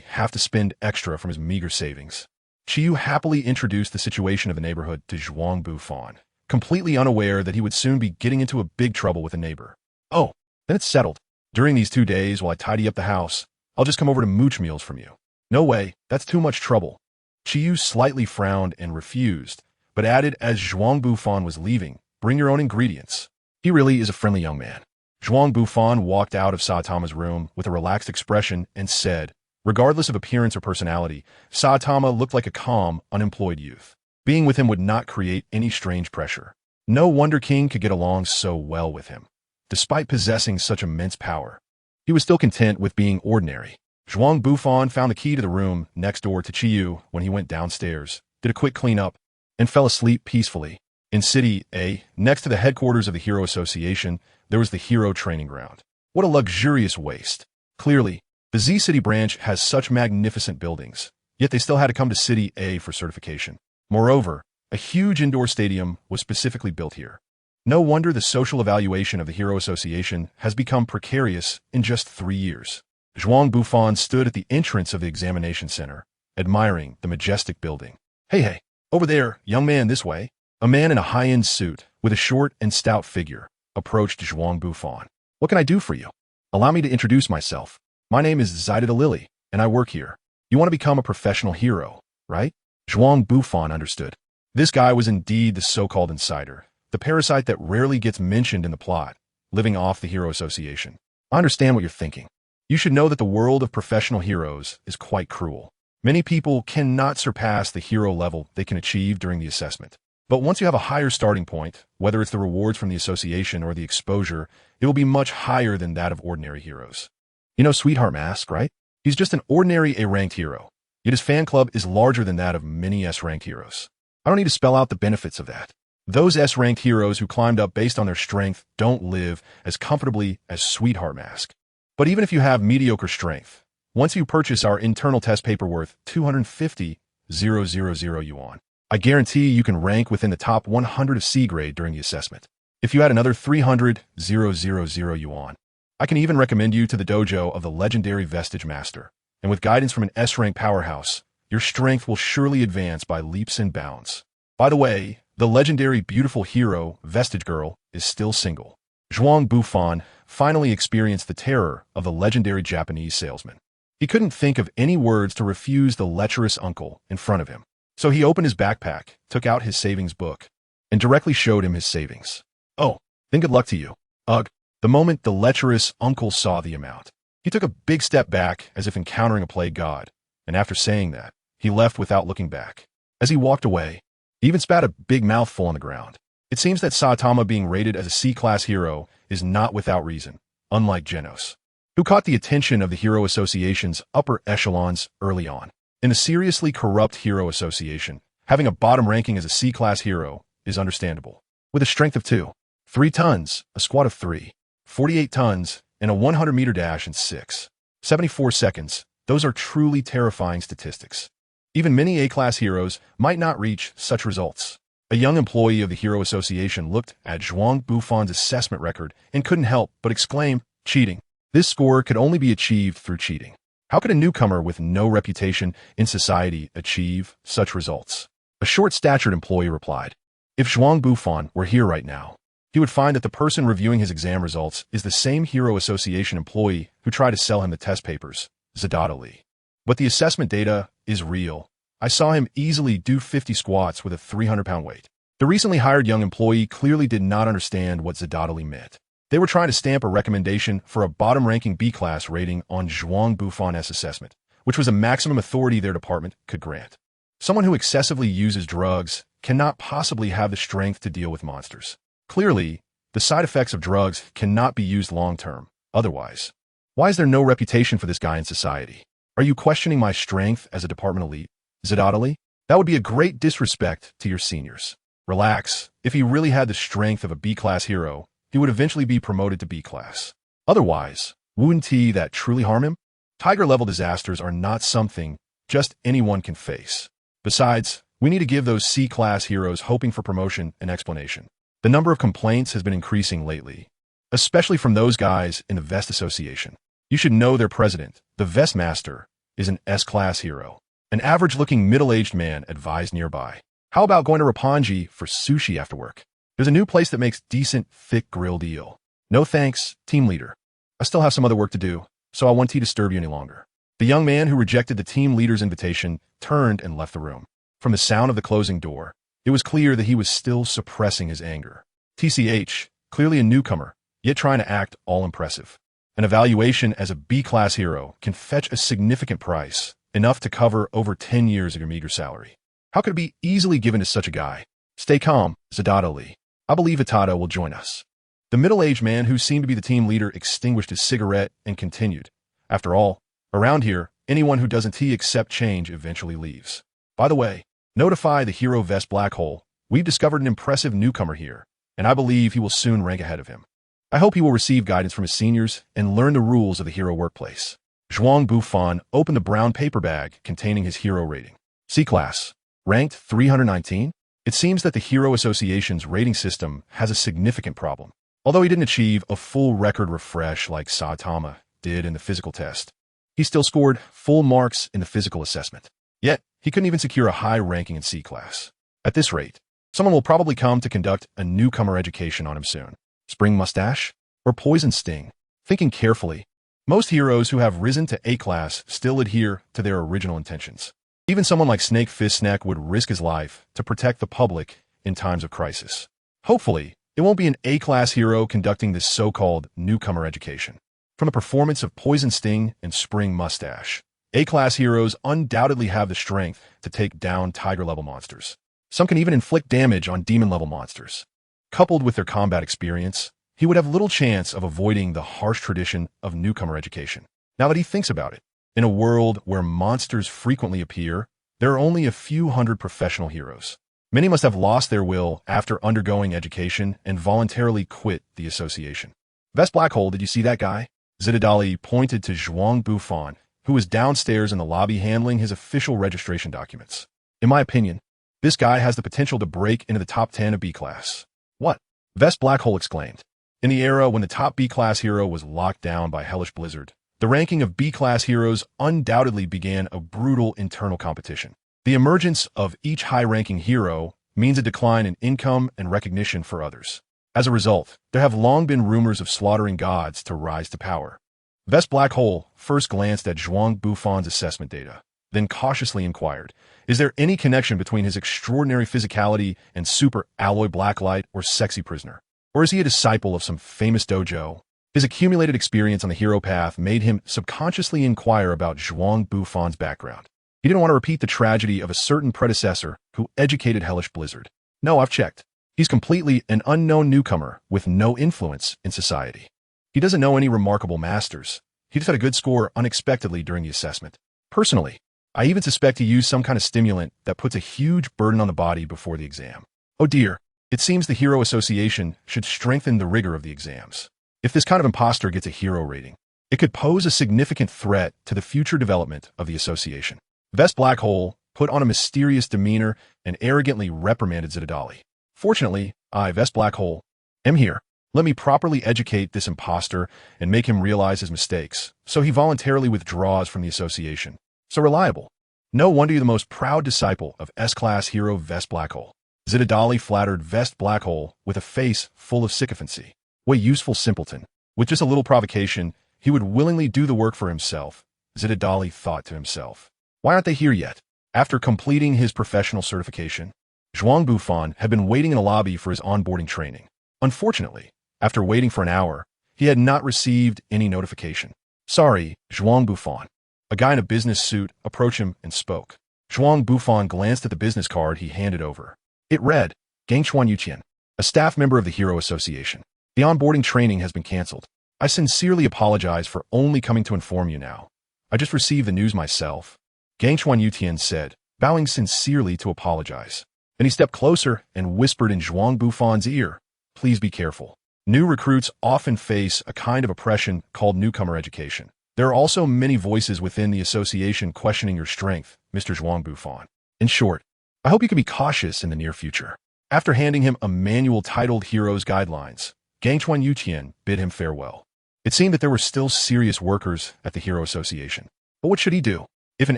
have to spend extra from his meager savings, Chiyu happily introduced the situation of the neighborhood to Zhuang Bufan, completely unaware that he would soon be getting into a big trouble with a neighbor. Oh, then it's settled. During these 2 days while I tidy up the house, I'll just come over to mooch meals from you. No way, that's too much trouble. Chiyu slightly frowned and refused, but added as Zhuang Bufan was leaving, bring your own ingredients. He really is a friendly young man. Zhuang Bufan walked out of Saitama's room with a relaxed expression and said, regardless of appearance or personality, Saitama looked like a calm, unemployed youth. Being with him would not create any strange pressure. No wonder King could get along so well with him. Despite possessing such immense power, he was still content with being ordinary. Zhuang Bufan found the key to the room next door to Chiyu when he went downstairs, did a quick cleanup, and fell asleep peacefully. In City A, next to the headquarters of the Hero Association, there was the Hero Training Ground. What a luxurious waste. Clearly, the Z City branch has such magnificent buildings, yet they still had to come to City A for certification. Moreover, a huge indoor stadium was specifically built here. No wonder the social evaluation of the Hero Association has become precarious in just 3 years. Zhuang Bufan stood at the entrance of the examination center, admiring the majestic building. Hey, over there, young man, this way. A man in a high-end suit, with a short and stout figure, approached Zhuang Bufan. What can I do for you? Allow me to introduce myself. My name is Sighed, and I work here. You want to become a professional hero, right? Zhuang Bufan understood. This guy was indeed the so-called insider, the parasite that rarely gets mentioned in the plot, living off the Hero Association. I understand what you're thinking. You should know that the world of professional heroes is quite cruel. Many people cannot surpass the hero level they can achieve during the assessment. But once you have a higher starting point, whether it's the rewards from the association or the exposure, it will be much higher than that of ordinary heroes. You know Sweetheart Mask, right? He's just an ordinary A-ranked hero, yet his fan club is larger than that of many S-ranked heroes. I don't need to spell out the benefits of that. Those S-ranked heroes who climbed up based on their strength don't live as comfortably as Sweetheart Mask. But even if you have mediocre strength, once you purchase our internal test paper worth 250,000 yuan, I guarantee you can rank within the top 100 of C grade during the assessment. If you add another 300,000 yuan, I can even recommend you to the dojo of the legendary Vestige Master. And with guidance from an S-rank powerhouse, your strength will surely advance by leaps and bounds. By the way, the legendary beautiful hero, Vestige Girl, is still single. Zhuang Bufan finally experienced the terror of the legendary Japanese salesman. He couldn't think of any words to refuse the lecherous uncle in front of him. So he opened his backpack, took out his savings book, and directly showed him his savings. Oh, then good luck to you. Ugh. The moment the lecherous uncle saw the amount, he took a big step back as if encountering a plague god, and after saying that, he left without looking back. As he walked away, he even spat a big mouthful on the ground. It seems that Saitama being rated as a C-class hero is not without reason, unlike Genos, who caught the attention of the Hero Association's upper echelons early on. In the seriously corrupt Hero Association, having a bottom ranking as a C-class hero is understandable. With a strength of 3 tons, a squat of 3, 48 tons, and a 100-meter dash in 74 seconds, those are truly terrifying statistics. Even many A-class heroes might not reach such results. A young employee of the Hero Association looked at Zhuang Bufan's assessment record and couldn't help but exclaim, cheating. This score could only be achieved through cheating. How could a newcomer with no reputation in society achieve such results? A short-statured employee replied, if Zhuang Bufan were here right now, he would find that the person reviewing his exam results is the same Hero Association employee who tried to sell him the test papers, Zadadali. But the assessment data is real. I saw him easily do 50 squats with a 300-pound weight. The recently hired young employee clearly did not understand what Zadadali meant. They were trying to stamp a recommendation for a bottom-ranking B-class rating on Zhuang Bufan's assessment, which was a maximum authority their department could grant. Someone who excessively uses drugs cannot possibly have the strength to deal with monsters. Clearly, the side effects of drugs cannot be used long-term. Otherwise, why is there no reputation for this guy in society? Are you questioning my strength as a department elite? Zadadali? That would be a great disrespect to your seniors. Relax. If he really had the strength of a B-class hero, he would eventually be promoted to B-class. Otherwise, wouldn't he that truly harm him? Tiger-level disasters are not something just anyone can face. Besides, we need to give those C-class heroes hoping for promotion an explanation. The number of complaints has been increasing lately, especially from those guys in the Vest Association. You should know their president, the Vest Master, is an S-class hero. An average-looking middle-aged man advised nearby. How about going to Roppongi for sushi after work? There's a new place that makes decent, thick grilled eel. No thanks, team leader. I still have some other work to do, so I won't disturb you any longer. The young man who rejected the team leader's invitation turned and left the room. From the sound of the closing door, it was clear that he was still suppressing his anger. TCH, clearly a newcomer, yet trying to act all impressive. An evaluation as a B-class hero can fetch a significant price, enough to cover over 10 years of your meager salary. How could it be easily given to such a guy? Stay calm, Zadada. I believe Itada will join us. The middle-aged man who seemed to be the team leader extinguished his cigarette and continued. After all, around here, anyone who doesn't accept change eventually leaves. By the way, notify the hero Vest Black Hole. We've discovered an impressive newcomer here, and I believe he will soon rank ahead of him. I hope he will receive guidance from his seniors and learn the rules of the hero workplace. Zhuang Bufan opened the brown paper bag containing his hero rating. C-Class. Ranked 319? It seems that the Hero Association's rating system has a significant problem. Although he didn't achieve a full record refresh like Saitama did in the physical test, he still scored full marks in the physical assessment. Yet, he couldn't even secure a high ranking in C-Class. At this rate, someone will probably come to conduct a newcomer education on him soon. Spring Mustache? Or Poison Sting? Thinking carefully, most heroes who have risen to A-Class still adhere to their original intentions. Even someone like Snake Fistneck would risk his life to protect the public in times of crisis. Hopefully, it won't be an A-Class hero conducting this so-called newcomer education. From the performance of Poison Sting and Spring Mustache, A-Class heroes undoubtedly have the strength to take down Tiger-level monsters. Some can even inflict damage on Demon-level monsters. Coupled with their combat experience, he would have little chance of avoiding the harsh tradition of newcomer education. Now that he thinks about it, in a world where monsters frequently appear, there are only a few hundred professional heroes. Many must have lost their will after undergoing education and voluntarily quit the association. Vest Black Hole, did you see that guy? Zididali pointed to Zhuang Bufan, who was downstairs in the lobby handling his official registration documents. In my opinion, this guy has the potential to break into the top 10 of B-Class. What? Vest Black Hole exclaimed. In the era when the top B-Class hero was locked down by Hellish Blizzard, the ranking of B-Class heroes undoubtedly began a brutal internal competition. The emergence of each high-ranking hero means a decline in income and recognition for others. As a result, there have long been rumors of slaughtering gods to rise to power. Vest Black Hole first glanced at Zhuang Bufan's assessment data, then cautiously inquired, is there any connection between his extraordinary physicality and super alloy blacklight or sexy prisoner? Or is he a disciple of some famous dojo? His accumulated experience on the hero path made him subconsciously inquire about Zhuang Bufan's background. He didn't want to repeat the tragedy of a certain predecessor who educated Hellish Blizzard. No, I've checked. He's completely an unknown newcomer with no influence in society. He doesn't know any remarkable masters. He just had a good score unexpectedly during the assessment. Personally, I even suspect he used some kind of stimulant that puts a huge burden on the body before the exam. Oh dear, it seems the Hero Association should strengthen the rigor of the exams. If this kind of imposter gets a hero rating, it could pose a significant threat to the future development of the association. Vest Black Hole put on a mysterious demeanor and arrogantly reprimanded Zididali. Fortunately, I, Vest Black Hole, am here. Let me properly educate this imposter and make him realize his mistakes, so he voluntarily withdraws from the association. So reliable. No wonder you're the most proud disciple of S-Class hero Vest Black Hole. Zididali flattered Vest Black Hole with a face full of sycophancy. What a useful simpleton. With just a little provocation, he would willingly do the work for himself, Zididali thought to himself. Why aren't they here yet? After completing his professional certification, Zhuang Bufan had been waiting in a lobby for his onboarding training. Unfortunately, after waiting for an hour, he had not received any notification. Sorry, Zhuang Bufan. A guy in a business suit approached him and spoke. Zhuang Bufan glanced at the business card he handed over. It read, Gangchuan Yuqian, a staff member of the Hero Association. The onboarding training has been canceled. I sincerely apologize for only coming to inform you now. I just received the news myself. Gangchuan Yuqian said, bowing sincerely to apologize. Then he stepped closer and whispered in Zhuang Bufan's ear, please be careful. New recruits often face a kind of oppression called newcomer education. There are also many voices within the association questioning your strength, Mr. Zhuang Bufan. In short, I hope you can be cautious in the near future. After handing him a manual titled Heroes Guidelines, Gangchuan Yuqian bid him farewell. It seemed that there were still serious workers at the Hero Association. But what should he do? If an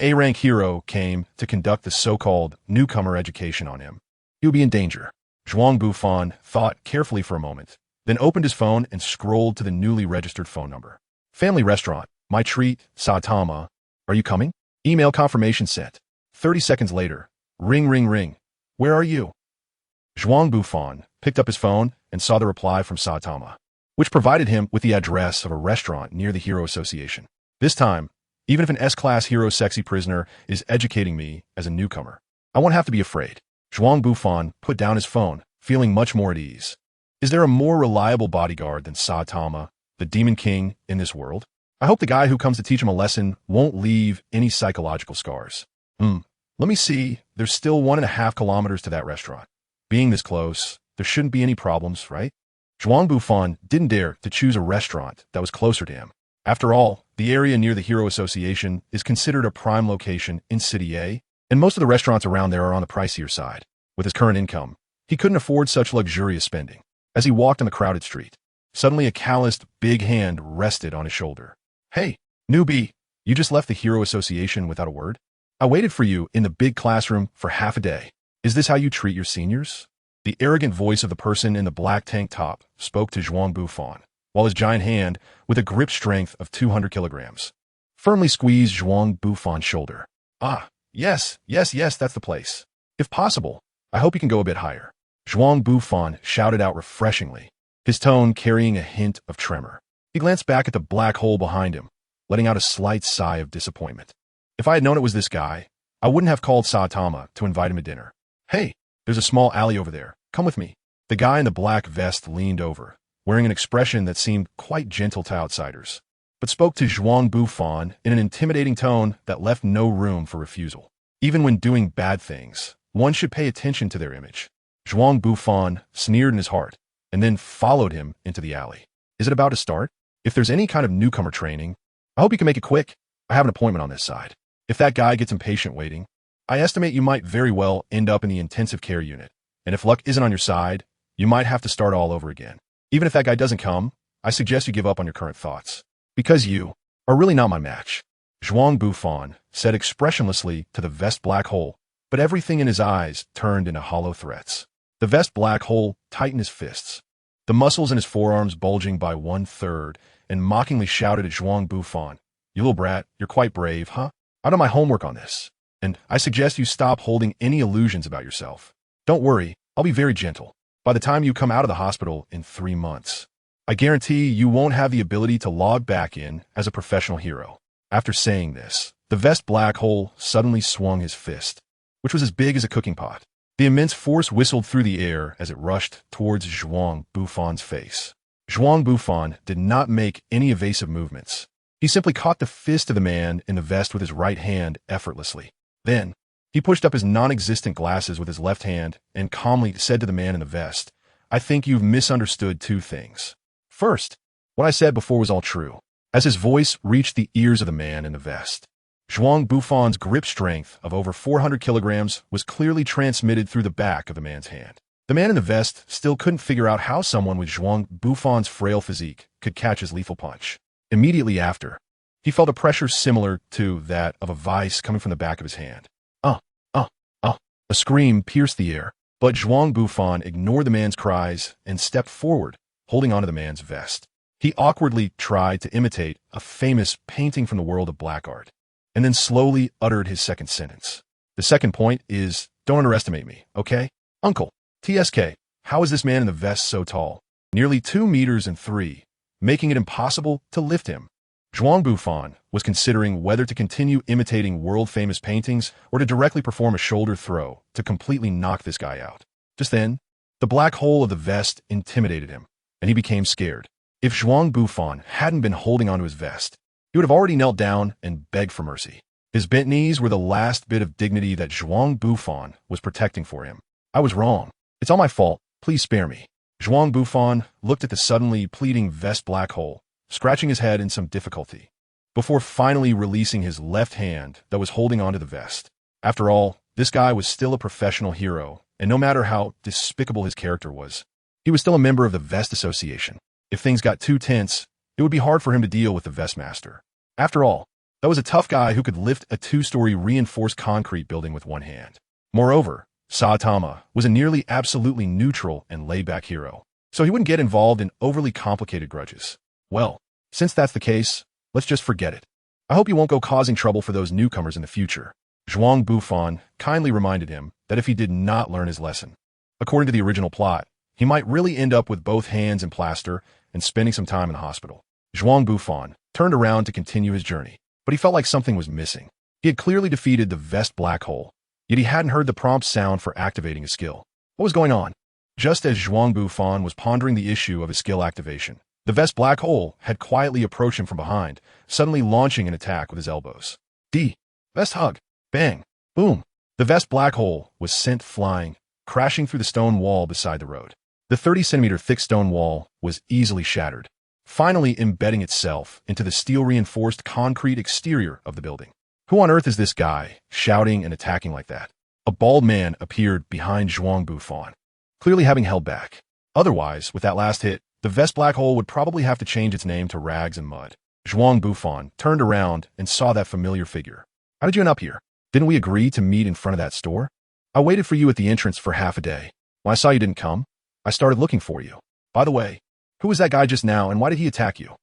A-rank hero came to conduct the so-called newcomer education on him, he would be in danger. Zhuang Bufan thought carefully for a moment, then opened his phone and scrolled to the newly registered phone number. Family restaurant, my treat, Saitama. Are you coming? Email confirmation sent. 30 seconds later. Ring, ring, ring. Where are you? Zhuang Bufan picked up his phone and saw the reply from Saitama, which provided him with the address of a restaurant near the Hero Association. This time, even if an S-class hero sexy prisoner is educating me as a newcomer, I won't have to be afraid. Zhuang Bufan put down his phone, feeling much more at ease. Is there a more reliable bodyguard than Saitama, the Demon King, in this world? I hope the guy who comes to teach him a lesson won't leave any psychological scars. Let me see. There's still 1.5 kilometers to that restaurant. Being this close, there shouldn't be any problems, right? Zhuang Bufan didn't dare to choose a restaurant that was closer to him. After all, the area near the Hero Association is considered a prime location in City A, and most of the restaurants around there are on the pricier side. With his current income, he couldn't afford such luxurious spending. As he walked on the crowded street, suddenly a calloused, big hand rested on his shoulder. Hey, newbie, you just left the Hero Association without a word? I waited for you in the big classroom for half a day. Is this how you treat your seniors? The arrogant voice of the person in the black tank top spoke to Zhuang Bufan, while his giant hand, with a grip strength of 200 kilograms, firmly squeezed Zhuang Bufan's shoulder. Yes, that's the place. If possible, I hope you can go a bit higher. Zhuang Bufan shouted out refreshingly, his tone carrying a hint of tremor. He glanced back at the black hole behind him, letting out a slight sigh of disappointment. If I had known it was this guy, I wouldn't have called Saitama to invite him to dinner. Hey, there's a small alley over there. Come with me. The guy in the black vest leaned over, wearing an expression that seemed quite gentle to outsiders, but spoke to Zhuang Bufan in an intimidating tone that left no room for refusal. Even when doing bad things, one should pay attention to their image. Zhuang Bufan sneered in his heart, and then followed him into the alley. Is it about to start? If there's any kind of newcomer training, I hope you can make it quick. I have an appointment on this side. If that guy gets impatient waiting, I estimate you might very well end up in the intensive care unit. And if luck isn't on your side, you might have to start all over again. Even if that guy doesn't come, I suggest you give up on your current thoughts. Because you are really not my match. Zhuang Bufan said expressionlessly to the vest black hole, but everything in his eyes turned into hollow threats. The vest black hole tightened his fists, the muscles in his forearms bulging by 1/3, and mockingly shouted at Zhuang Bufan, "You little brat, you're quite brave, huh? I've done my homework on this, and I suggest you stop holding any illusions about yourself. Don't worry, I'll be very gentle. By the time you come out of the hospital in 3 months, I guarantee you won't have the ability to log back in as a professional hero." After saying this, the vest black hole suddenly swung his fist, which was as big as a cooking pot. The immense force whistled through the air as it rushed towards Zhuang Bufan's face. Zhuang Bufan did not make any evasive movements. He simply caught the fist of the man in the vest with his right hand effortlessly. Then, he pushed up his non-existent glasses with his left hand and calmly said to the man in the vest, "I think you've misunderstood 2 things. First, what I said before was all true." As his voice reached the ears of the man in the vest, Zhuang Bufan's grip strength of over 400 kilograms was clearly transmitted through the back of the man's hand. The man in the vest still couldn't figure out how someone with Zhuang Bufan's frail physique could catch his lethal punch. Immediately after, he felt a pressure similar to that of a vice coming from the back of his hand. A scream pierced the air, but Zhuang Bufan ignored the man's cries and stepped forward, holding onto the man's vest. He awkwardly tried to imitate a famous painting from the world of black art, and then slowly uttered his second sentence. The second point is, don't underestimate me, okay? Uncle, TSK, how is this man in the vest so tall? Nearly 2 meters and 3, making it impossible to lift him. Zhuang Bufan was considering whether to continue imitating world-famous paintings or to directly perform a shoulder throw to completely knock this guy out. Just then, the black hole of the vest intimidated him, and he became scared. If Zhuang Bufan hadn't been holding onto his vest, he would have already knelt down and begged for mercy. His bent knees were the last bit of dignity that Zhuang Bufan was protecting for him. I was wrong. It's all my fault. Please spare me. Zhuang Bufan looked at the suddenly pleading vest black hole, scratching his head in some difficulty, before finally releasing his left hand that was holding onto the vest. After all, this guy was still a professional hero, and no matter how despicable his character was, he was still a member of the Vest Association. If things got too tense, it would be hard for him to deal with the Vest Master. After all, that was a tough guy who could lift a 2-story reinforced concrete building with one hand. Moreover, Saitama was a nearly absolutely neutral and laid-back hero, so he wouldn't get involved in overly complicated grudges. Well, since that's the case, let's just forget it. I hope you won't go causing trouble for those newcomers in the future. Zhuang Bufan kindly reminded him that if he did not learn his lesson, According to the original plot, he might really end up with both hands in plaster and spending some time in the hospital. Zhuang Bufan turned around to continue his journey, but he felt like something was missing. He had clearly defeated the vest black hole, yet he hadn't heard the prompt sound for activating his skill. What was going on? Just as Zhuang Bufan was pondering the issue of his skill activation, the vest black hole had quietly approached him from behind, suddenly launching an attack with his elbows. Vest hug. Bang. Boom. The vest black hole was sent flying, crashing through the stone wall beside the road. The 30-centimeter thick stone wall was easily shattered, finally embedding itself into the steel-reinforced concrete exterior of the building. Who on earth is this guy, shouting and attacking like that? A bald man appeared behind Zhuang Bufan, clearly having held back. Otherwise, with that last hit, the vest black hole would probably have to change its name to Rags and Mud. Zhuang Bufan turned around and saw that familiar figure. How did you end up here? Didn't we agree to meet in front of that store? I waited for you at the entrance for half a day. When I saw you didn't come, I started looking for you. By the way, who was that guy just now and why did he attack you?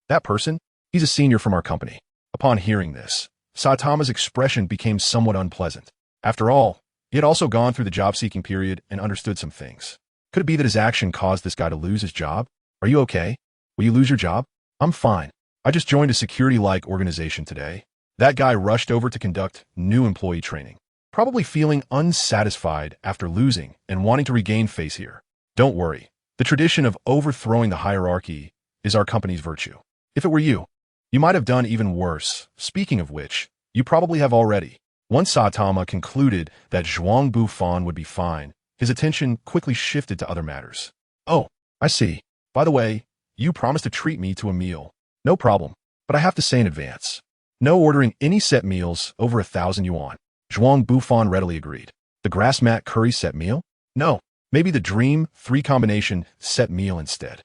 That person? He's a senior from our company. Upon hearing this, Saitama's expression became somewhat unpleasant. After all, he had also gone through the job-seeking period and understood some things. Could it be that his action caused this guy to lose his job? Are you okay? Will you lose your job? I'm fine. I just joined a security-like organization today. That guy rushed over to conduct new employee training, probably feeling unsatisfied after losing and wanting to regain face here. Don't worry. The tradition of overthrowing the hierarchy is our company's virtue. If it were you, you might have done even worse. Speaking of which, you probably have already. Once Saitama concluded that Zhuang Bufan would be fine, his attention quickly shifted to other matters. Oh, I see. By the way, you promised to treat me to a meal. No problem, but I have to say in advance. No ordering any set meals over 1,000 yuan. Zhuang Bufan readily agreed. The grass mat curry set meal? No, maybe the dream 3-combination set meal instead.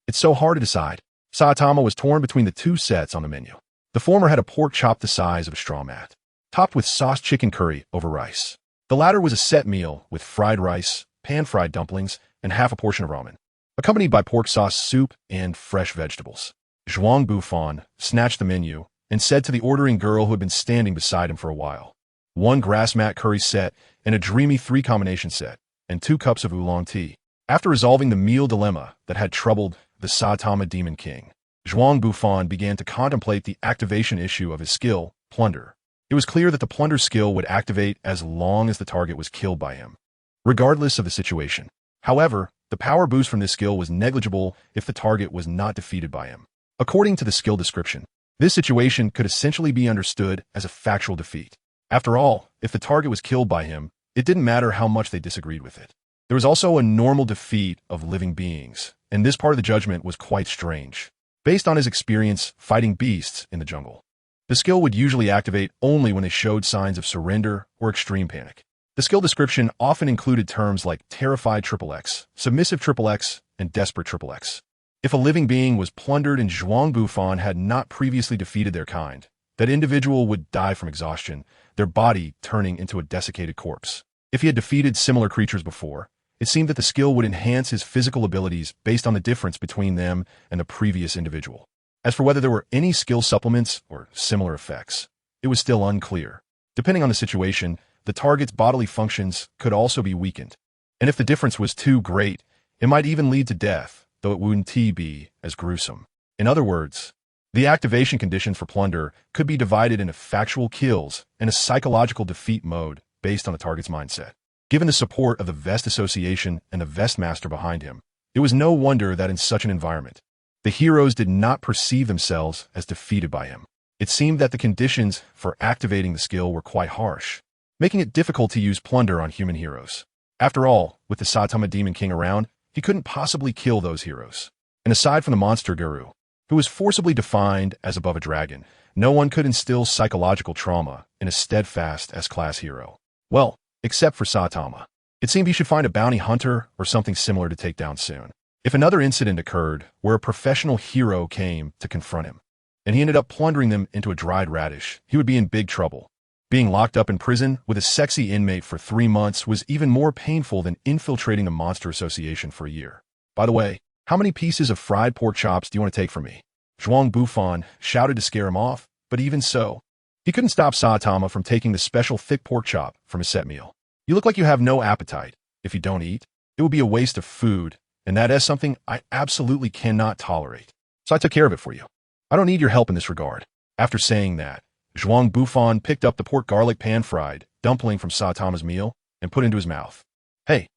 It's so hard to decide. Saitama was torn between the two sets on the menu. The former had a pork chop the size of a straw mat, topped with sauced chicken curry over rice. The latter was a set meal with fried rice, pan-fried dumplings, and half a portion of ramen, accompanied by pork sauce soup and fresh vegetables. Zhuang Bufan snatched the menu and said to the ordering girl who had been standing beside him for a while, 1 grass mat curry set and a dreamy 3-combination set, and 2 cups of oolong tea. After resolving the meal dilemma that had troubled the Saitama Demon King, Zhuang Bufan began to contemplate the activation issue of his skill, Plunder. It was clear that the Plunder skill would activate as long as the target was killed by him, regardless of the situation. However, the power boost from this skill was negligible if the target was not defeated by him. According to the skill description, this situation could essentially be understood as a factual defeat. After all, if the target was killed by him, it didn't matter how much they disagreed with it. There was also a normal defeat of living beings, and this part of the judgment was quite strange. Based on his experience fighting beasts in the jungle, the skill would usually activate only when they showed signs of surrender or extreme panic. The skill description often included terms like terrified XXX, submissive XXX, and desperate XXX. If a living being was plundered and Zhuang Bufan had not previously defeated their kind, that individual would die from exhaustion, their body turning into a desiccated corpse. If he had defeated similar creatures before, it seemed that the skill would enhance his physical abilities based on the difference between them and the previous individual. As for whether there were any skill supplements or similar effects, it was still unclear. Depending on the situation, the target's bodily functions could also be weakened. And if the difference was too great, it might even lead to death, though it wouldn't be as gruesome. In other words, the activation conditions for Plunder could be divided into factual kills and a psychological defeat mode based on the target's mindset. Given the support of the Vest Association and the Vest Master behind him, it was no wonder that in such an environment, the heroes did not perceive themselves as defeated by him. It seemed that the conditions for activating the skill were quite harsh, making it difficult to use Plunder on human heroes. After all, with the Saitama Demon King around, he couldn't possibly kill those heroes. And aside from the monster guru, who was forcibly defined as above a dragon, no one could instill psychological trauma in a steadfast S-class hero. Well, except for Saitama. It seemed he should find a bounty hunter or something similar to take down soon. If another incident occurred where a professional hero came to confront him, and he ended up plundering them into a dried radish, he would be in big trouble. Being locked up in prison with a sexy inmate for 3 months was even more painful than infiltrating the Monster Association for a year. By the way, how many pieces of fried pork chops do you want to take from me? Zhuang Bufan shouted to scare him off, but even so, he couldn't stop Saitama from taking the special thick pork chop from his set meal. You look like you have no appetite. If you don't eat, it would be a waste of food, and that is something I absolutely cannot tolerate. So I took care of it for you. I don't need your help in this regard. After saying that, Zhuang Bufan picked up the pork garlic pan-fried dumpling from Saitama's meal and put it into his mouth. Hey,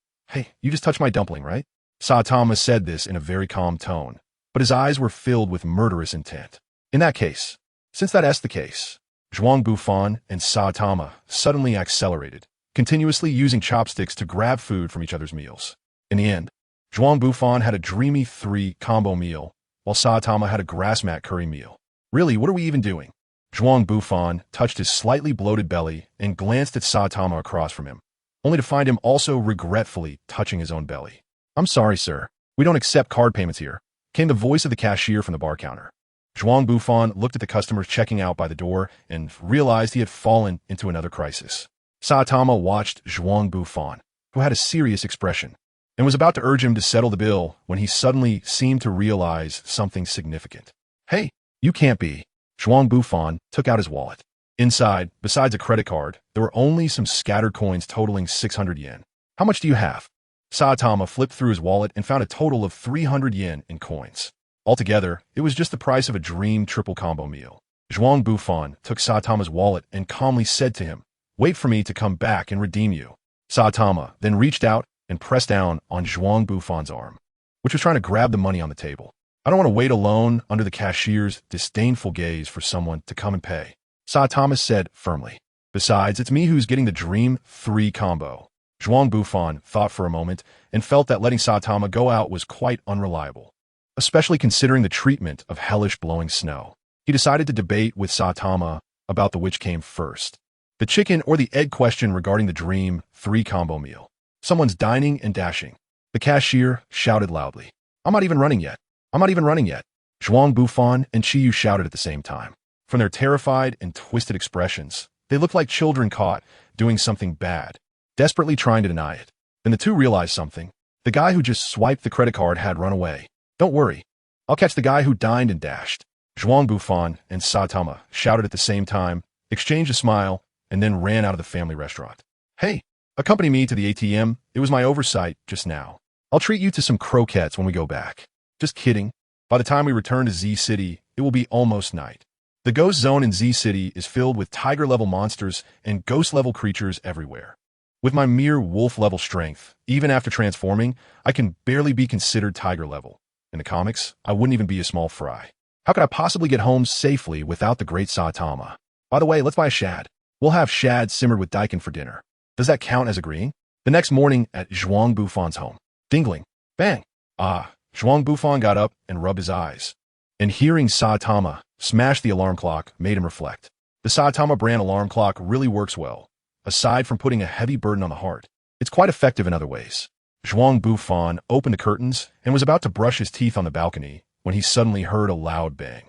you just touched my dumpling, right? Saitama said this in a very calm tone, but his eyes were filled with murderous intent. In that case, since that's the case, Zhuang Bufan and Saitama suddenly accelerated, continuously using chopsticks to grab food from each other's meals. In the end, Zhuang Bufan had a dreamy 3-combo meal, while Saitama had a grass mat curry meal. Really, what are we even doing? Zhuang Bufan touched his slightly bloated belly and glanced at Saitama across from him, only to find him also regretfully touching his own belly. I'm sorry, sir. We don't accept card payments here, came the voice of the cashier from the bar counter. Zhuang Bufan looked at the customers checking out by the door and realized he had fallen into another crisis. Saitama watched Zhuang Bufan, who had a serious expression, and was about to urge him to settle the bill when he suddenly seemed to realize something significant. Hey, you can't be. Zhuang Bufan took out his wallet. Inside, besides a credit card, there were only some scattered coins totaling 600 yen. How much do you have? Saitama flipped through his wallet and found a total of 300 yen in coins. Altogether, it was just the price of a dream triple combo meal. Zhuang Bufan took Saitama's wallet and calmly said to him, "Wait for me to come back and redeem you." Saitama then reached out and pressed down on Zhuang Bufan's arm, which was trying to grab the money on the table. I don't want to wait alone under the cashier's disdainful gaze for someone to come and pay, Saitama said firmly. Besides, it's me who's getting the dream 3 combo. Zhuang Bufan thought for a moment and felt that letting Saitama go out was quite unreliable, especially considering the treatment of hellish blowing snow. He decided to debate with Saitama about which came first, the chicken or the egg question regarding the dream 3 combo meal. Someone's dining and dashing. The cashier shouted loudly. I'm not even running yet. Zhuang Bufan and Chiyu shouted at the same time. From their terrified and twisted expressions, they looked like children caught doing something bad, desperately trying to deny it. Then the two realized something. The guy who just swiped the credit card had run away. Don't worry. I'll catch the guy who dined and dashed. Zhuang Bufan and Saitama shouted at the same time, exchanged a smile, and then ran out of the family restaurant. Hey, accompany me to the ATM. It was my oversight just now. I'll treat you to some croquettes when we go back. Just kidding. By the time we return to Z City, it will be almost night. The ghost zone in Z City is filled with tiger-level monsters and ghost-level creatures everywhere. With my mere wolf-level strength, even after transforming, I can barely be considered tiger-level. In the comics, I wouldn't even be a small fry. How could I possibly get home safely without the great Saitama? By the way, let's buy a shad. We'll have shad simmered with daikon for dinner. Does that count as agreeing? The next morning at Zhuang Bufan's home. Dingling. Bang. Zhuang Bufan got up and rubbed his eyes. And hearing Saitama smash the alarm clock made him reflect. The Saitama brand alarm clock really works well. Aside from putting a heavy burden on the heart, it's quite effective in other ways. Zhuang Bufan opened the curtains and was about to brush his teeth on the balcony when he suddenly heard a loud bang,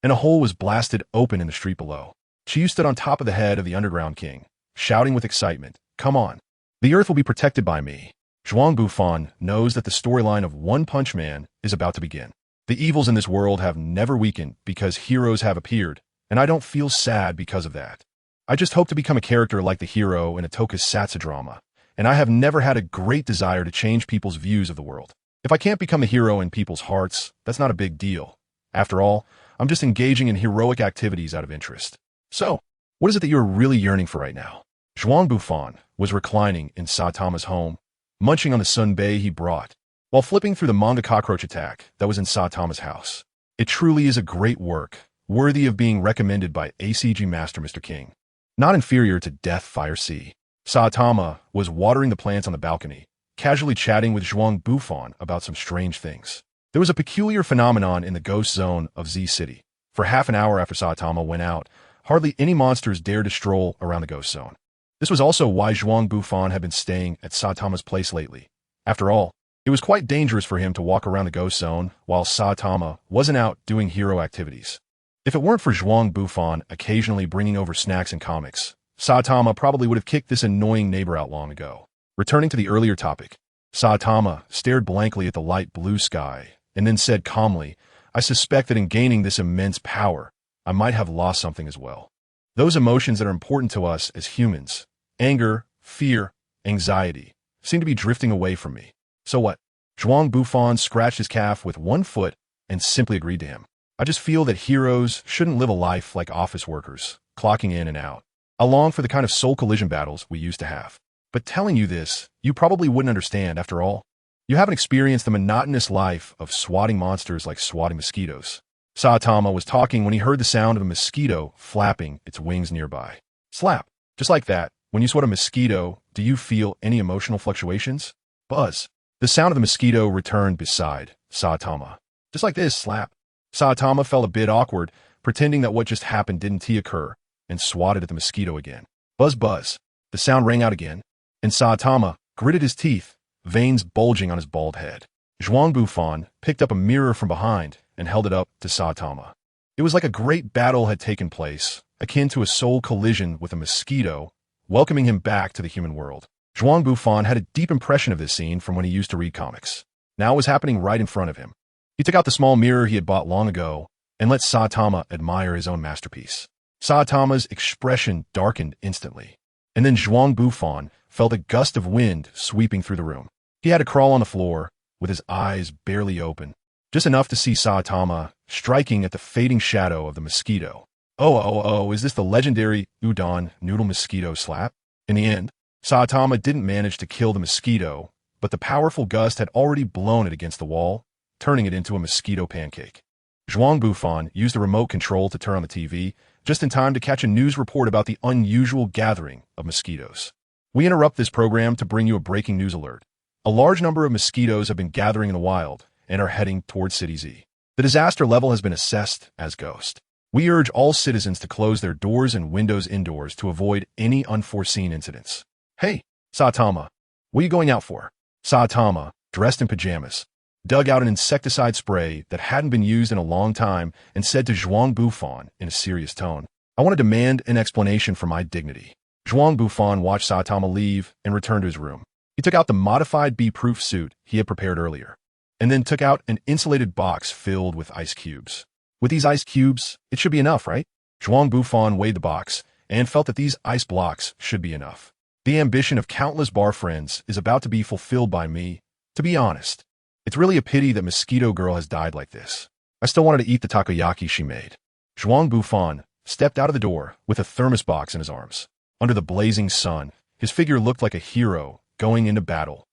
and a hole was blasted open in the street below. Chiyu stood on top of the head of the underground king, shouting with excitement, "Come on. The earth will be protected by me." Zhuang Bufan knows that the storyline of One Punch Man is about to begin. The evils in this world have never weakened because heroes have appeared, and I don't feel sad because of that. I just hope to become a character like the hero in a tokusatsu drama, and I have never had a great desire to change people's views of the world. If I can't become a hero in people's hearts, that's not a big deal. After all, I'm just engaging in heroic activities out of interest. So, what is it that you're really yearning for right now? Zhuang Bufan was reclining in Saitama's home, munching on the sunbae he brought, while flipping through the manga cockroach attack that was in Saitama's house. It truly is a great work, worthy of being recommended by ACG Master Mr. King. Not inferior to Death Fire Sea. Saitama was watering the plants on the balcony, casually chatting with Zhuang Bufan about some strange things. There was a peculiar phenomenon in the ghost zone of Z City. For half an hour after Saitama went out, hardly any monsters dared to stroll around the ghost zone. This was also why Zhuang Bufan had been staying at Saitama's place lately. After all, it was quite dangerous for him to walk around the ghost zone while Saitama wasn't out doing hero activities. If it weren't for Zhuang Bufan occasionally bringing over snacks and comics, Saitama probably would have kicked this annoying neighbor out long ago. Returning to the earlier topic, Saitama stared blankly at the light blue sky and then said calmly, "I suspect that in gaining this immense power, I might have lost something as well. Those emotions that are important to us as humans, anger, fear, anxiety, seem to be drifting away from me. So what? Zhuang Bufan scratched his calf with one foot and simply agreed to him. I just feel that heroes shouldn't live a life like office workers, clocking in and out. I long for the kind of soul collision battles we used to have. But telling you this, you probably wouldn't understand after all. You haven't experienced the monotonous life of swatting monsters like swatting mosquitoes. Saitama was talking when he heard the sound of a mosquito flapping its wings nearby. Slap. Just like that, when you swat a mosquito, do you feel any emotional fluctuations? Buzz. The sound of the mosquito returned beside Saitama. Just like this, slap. Saitama felt a bit awkward, pretending that what just happened didn't occur, and swatted at the mosquito again. Buzz buzz. The sound rang out again, and Saitama gritted his teeth, veins bulging on his bald head. Zhuang Bufan picked up a mirror from behind and held it up to Saitama. It was like a great battle had taken place, akin to a soul collision with a mosquito, welcoming him back to the human world. Zhuang Bufan had a deep impression of this scene from when he used to read comics. Now it was happening right in front of him. He took out the small mirror he had bought long ago and let Saitama admire his own masterpiece. Saitama's expression darkened instantly, and then Zhuang Bufan felt a gust of wind sweeping through the room. He had to crawl on the floor, with his eyes barely open, just enough to see Saitama striking at the fading shadow of the mosquito. Oh, is this the legendary udon noodle mosquito slap? In the end, Saitama didn't manage to kill the mosquito, but the powerful gust had already blown it against the wall, turning it into a mosquito pancake. Zhuang Bufan used the remote control to turn on the TV, just in time to catch a news report about the unusual gathering of mosquitoes. We interrupt this program to bring you a breaking news alert. A large number of mosquitoes have been gathering in the wild and are heading towards City Z. The disaster level has been assessed as ghost. We urge all citizens to close their doors and windows indoors to avoid any unforeseen incidents. Hey, Saitama, what are you going out for? Saitama, dressed in pajamas, dug out an insecticide spray that hadn't been used in a long time and said to Zhuang Bufan in a serious tone, I want to demand an explanation for my dignity. Zhuang Bufan watched Saitama leave and return to his room. He took out the modified bee-proof suit he had prepared earlier, and then took out an insulated box filled with ice cubes. With these ice cubes, it should be enough, right? Zhuang Bufan weighed the box and felt that these ice blocks should be enough. The ambition of countless bar friends is about to be fulfilled by me. To be honest, it's really a pity that Mosquito Girl has died like this. I still wanted to eat the takoyaki she made. Zhuang Bufan stepped out of the door with a thermos box in his arms. Under the blazing sun, his figure looked like a hero going into battle.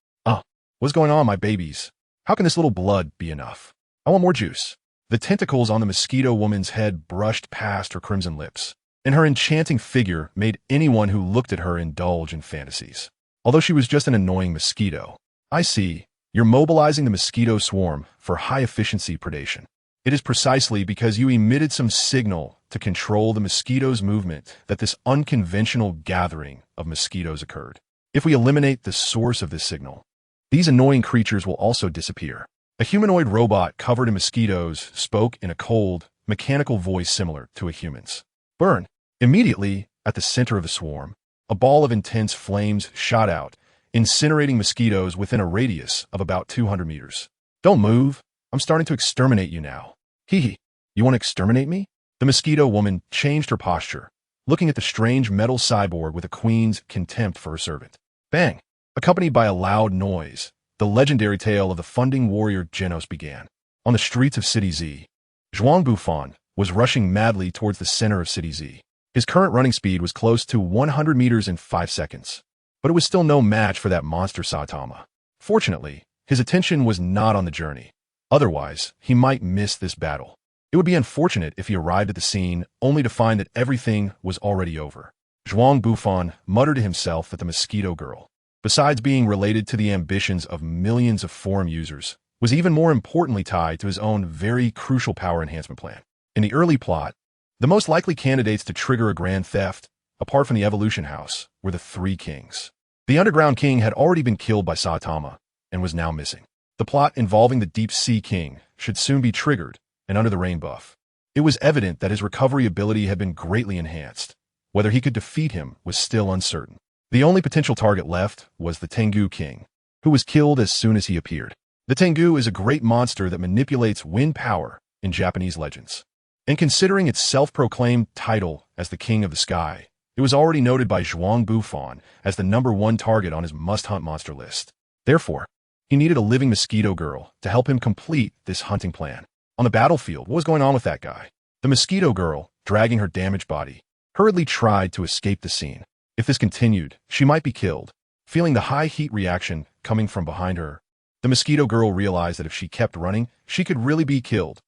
What's going on, my babies? How can this little blood be enough? I want more juice. The tentacles on the mosquito woman's head brushed past her crimson lips, and her enchanting figure made anyone who looked at her indulge in fantasies. Although she was just an annoying mosquito. I see, you're mobilizing the mosquito swarm for high-efficiency predation. It is precisely because you emitted some signal to control the mosquito's movement that this unconventional gathering of mosquitoes occurred. If we eliminate the source of this signal, these annoying creatures will also disappear. A humanoid robot covered in mosquitoes spoke in a cold, mechanical voice similar to a human's. Burn! Immediately, at the center of the swarm, a ball of intense flames shot out, incinerating mosquitoes within a radius of about 200 meters. Don't move. I'm starting to exterminate you now. Hee. You want to exterminate me? The mosquito woman changed her posture, looking at the strange metal cyborg with a queen's contempt for her servant. Bang! Accompanied by a loud noise, the legendary tale of the funding warrior Genos began. On the streets of City Z, Zhuang Bufan was rushing madly towards the center of City Z. His current running speed was close to 100 meters in 5 seconds, but it was still no match for that monster Saitama. Fortunately, his attention was not on the journey. Otherwise, he might miss this battle. It would be unfortunate if he arrived at the scene only to find that everything was already over. Zhuang Bufan muttered to himself that the Mosquito Girl, besides being related to the ambitions of millions of forum users, was even more importantly tied to his own very crucial power enhancement plan. In the early plot, the most likely candidates to trigger a grand theft, apart from the Evolution House, were the three kings. The Underground King had already been killed by Saitama and was now missing. The plot involving the Deep Sea King should soon be triggered, and under the rain buff, it was evident that his recovery ability had been greatly enhanced. Whether he could defeat him was still uncertain. The only potential target left was the Tengu King, who was killed as soon as he appeared. The Tengu is a great monster that manipulates wind power in Japanese legends. And considering its self-proclaimed title as the King of the Sky, It was already noted by Zhuang Bufan as the #1 target on his must-hunt monster list. Therefore, he needed a living mosquito girl to help him complete this hunting plan. On the battlefield, what was going on with that guy? The mosquito girl, dragging her damaged body, hurriedly tried to escape the scene. If this continued, she might be killed. Feeling the high heat reaction coming from behind her, the mosquito girl realized that if she kept running, she could really be killed.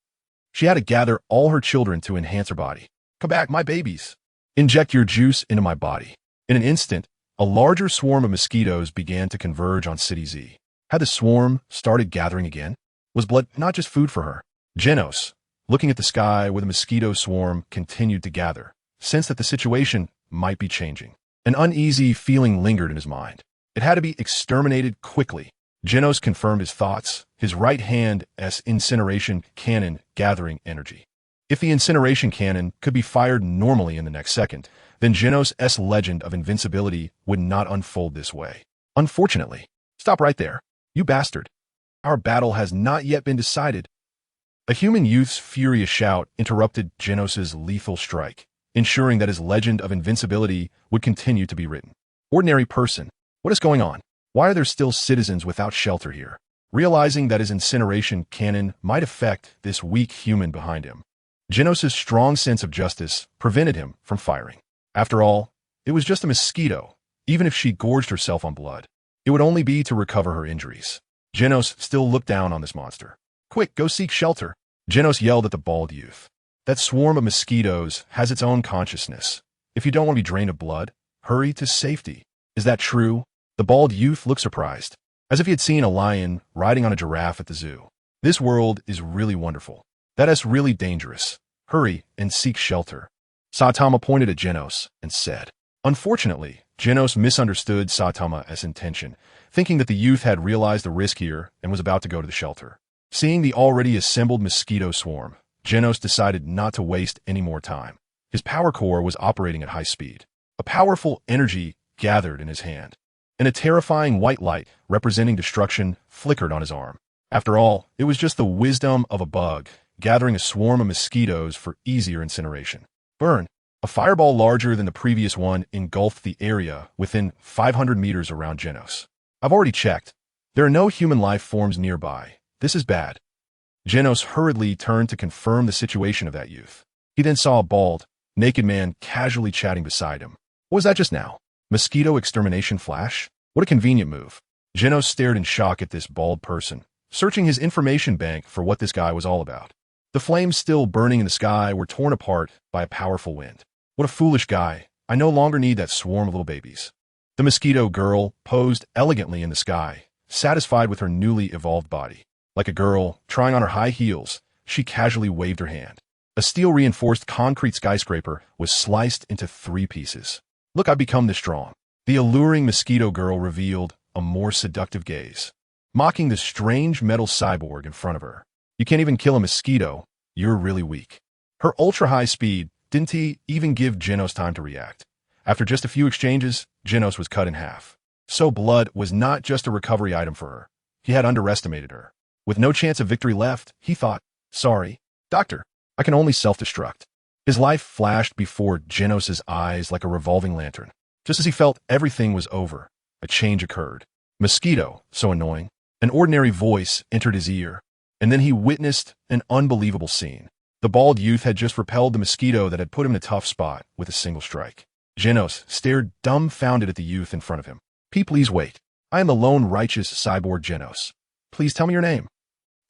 She had to gather all her children to enhance her body. Come back, my babies. Inject your juice into my body. In an instant, a larger swarm of mosquitoes began to converge on City Z. Had the swarm started gathering again? Was blood not just food for her? Genos, looking at the sky where the mosquito swarm continued to gather, sensed that the situation might be changing. An uneasy feeling lingered in his mind. It had to be exterminated quickly. Genos confirmed his thoughts, his right hand's incineration cannon gathering energy. If the incineration cannon could be fired normally in the next second, then Genos' legend of invincibility would not unfold this way. Unfortunately, stop right there, you bastard. Our battle has not yet been decided. A human youth's furious shout interrupted Genos' lethal strike, ensuring that his legend of invincibility would continue to be written. Ordinary person, what is going on? Why are there still citizens without shelter here? Realizing that his incineration cannon might affect this weak human behind him, Genos' strong sense of justice prevented him from firing. After all, it was just a mosquito. Even if she gorged herself on blood, it would only be to recover her injuries. Genos still looked down on this monster. Quick, go seek shelter. Genos yelled at the bald youth. That swarm of mosquitoes has its own consciousness. If you don't want to be drained of blood, hurry to safety. Is that true? The bald youth looked surprised, as if he had seen a lion riding on a giraffe at the zoo. This world is really wonderful. That is really dangerous. Hurry and seek shelter. Saitama pointed at Genos and said. Unfortunately, Genos misunderstood Saitama's intention, thinking that the youth had realized the risk here and was about to go to the shelter. Seeing the already assembled mosquito swarm, Genos decided not to waste any more time. His power core was operating at high speed. A powerful energy gathered in his hand, and a terrifying white light representing destruction flickered on his arm. After all, it was just the wisdom of a bug, gathering a swarm of mosquitoes for easier incineration. Burn! A fireball larger than the previous one engulfed the area within 500 meters around Genos. I've already checked. There are no human life forms nearby. This is bad. Genos hurriedly turned to confirm the situation of that youth. He then saw a bald, naked man casually chatting beside him. What was that just now? Mosquito extermination flash? What a convenient move. Genos stared in shock at this bald person, searching his information bank for what this guy was all about. The flames still burning in the sky were torn apart by a powerful wind. What a foolish guy. I no longer need that swarm of little babies. The mosquito girl posed elegantly in the sky, satisfied with her newly evolved body. Like a girl trying on her high heels, she casually waved her hand. A steel-reinforced concrete skyscraper was sliced into 3 pieces. Look, I've become this strong. The alluring mosquito girl revealed a more seductive gaze, mocking the strange metal cyborg in front of her. You can't even kill a mosquito. You're really weak. Her ultra-high speed didn't even give Genos time to react. After just a few exchanges, Genos was cut in half. So blood was not just a recovery item for her. He had underestimated her. With no chance of victory left, he thought, sorry, doctor, I can only self-destruct. His life flashed before Genos' eyes like a revolving lantern. Just as he felt everything was over, a change occurred. Mosquito, so annoying. An ordinary voice entered his ear, and then he witnessed an unbelievable scene. The bald youth had just repelled the mosquito that had put him in a tough spot with a single strike. Genos stared dumbfounded at the youth in front of him. Please wait. I am the lone righteous cyborg Genos. Please tell me your name.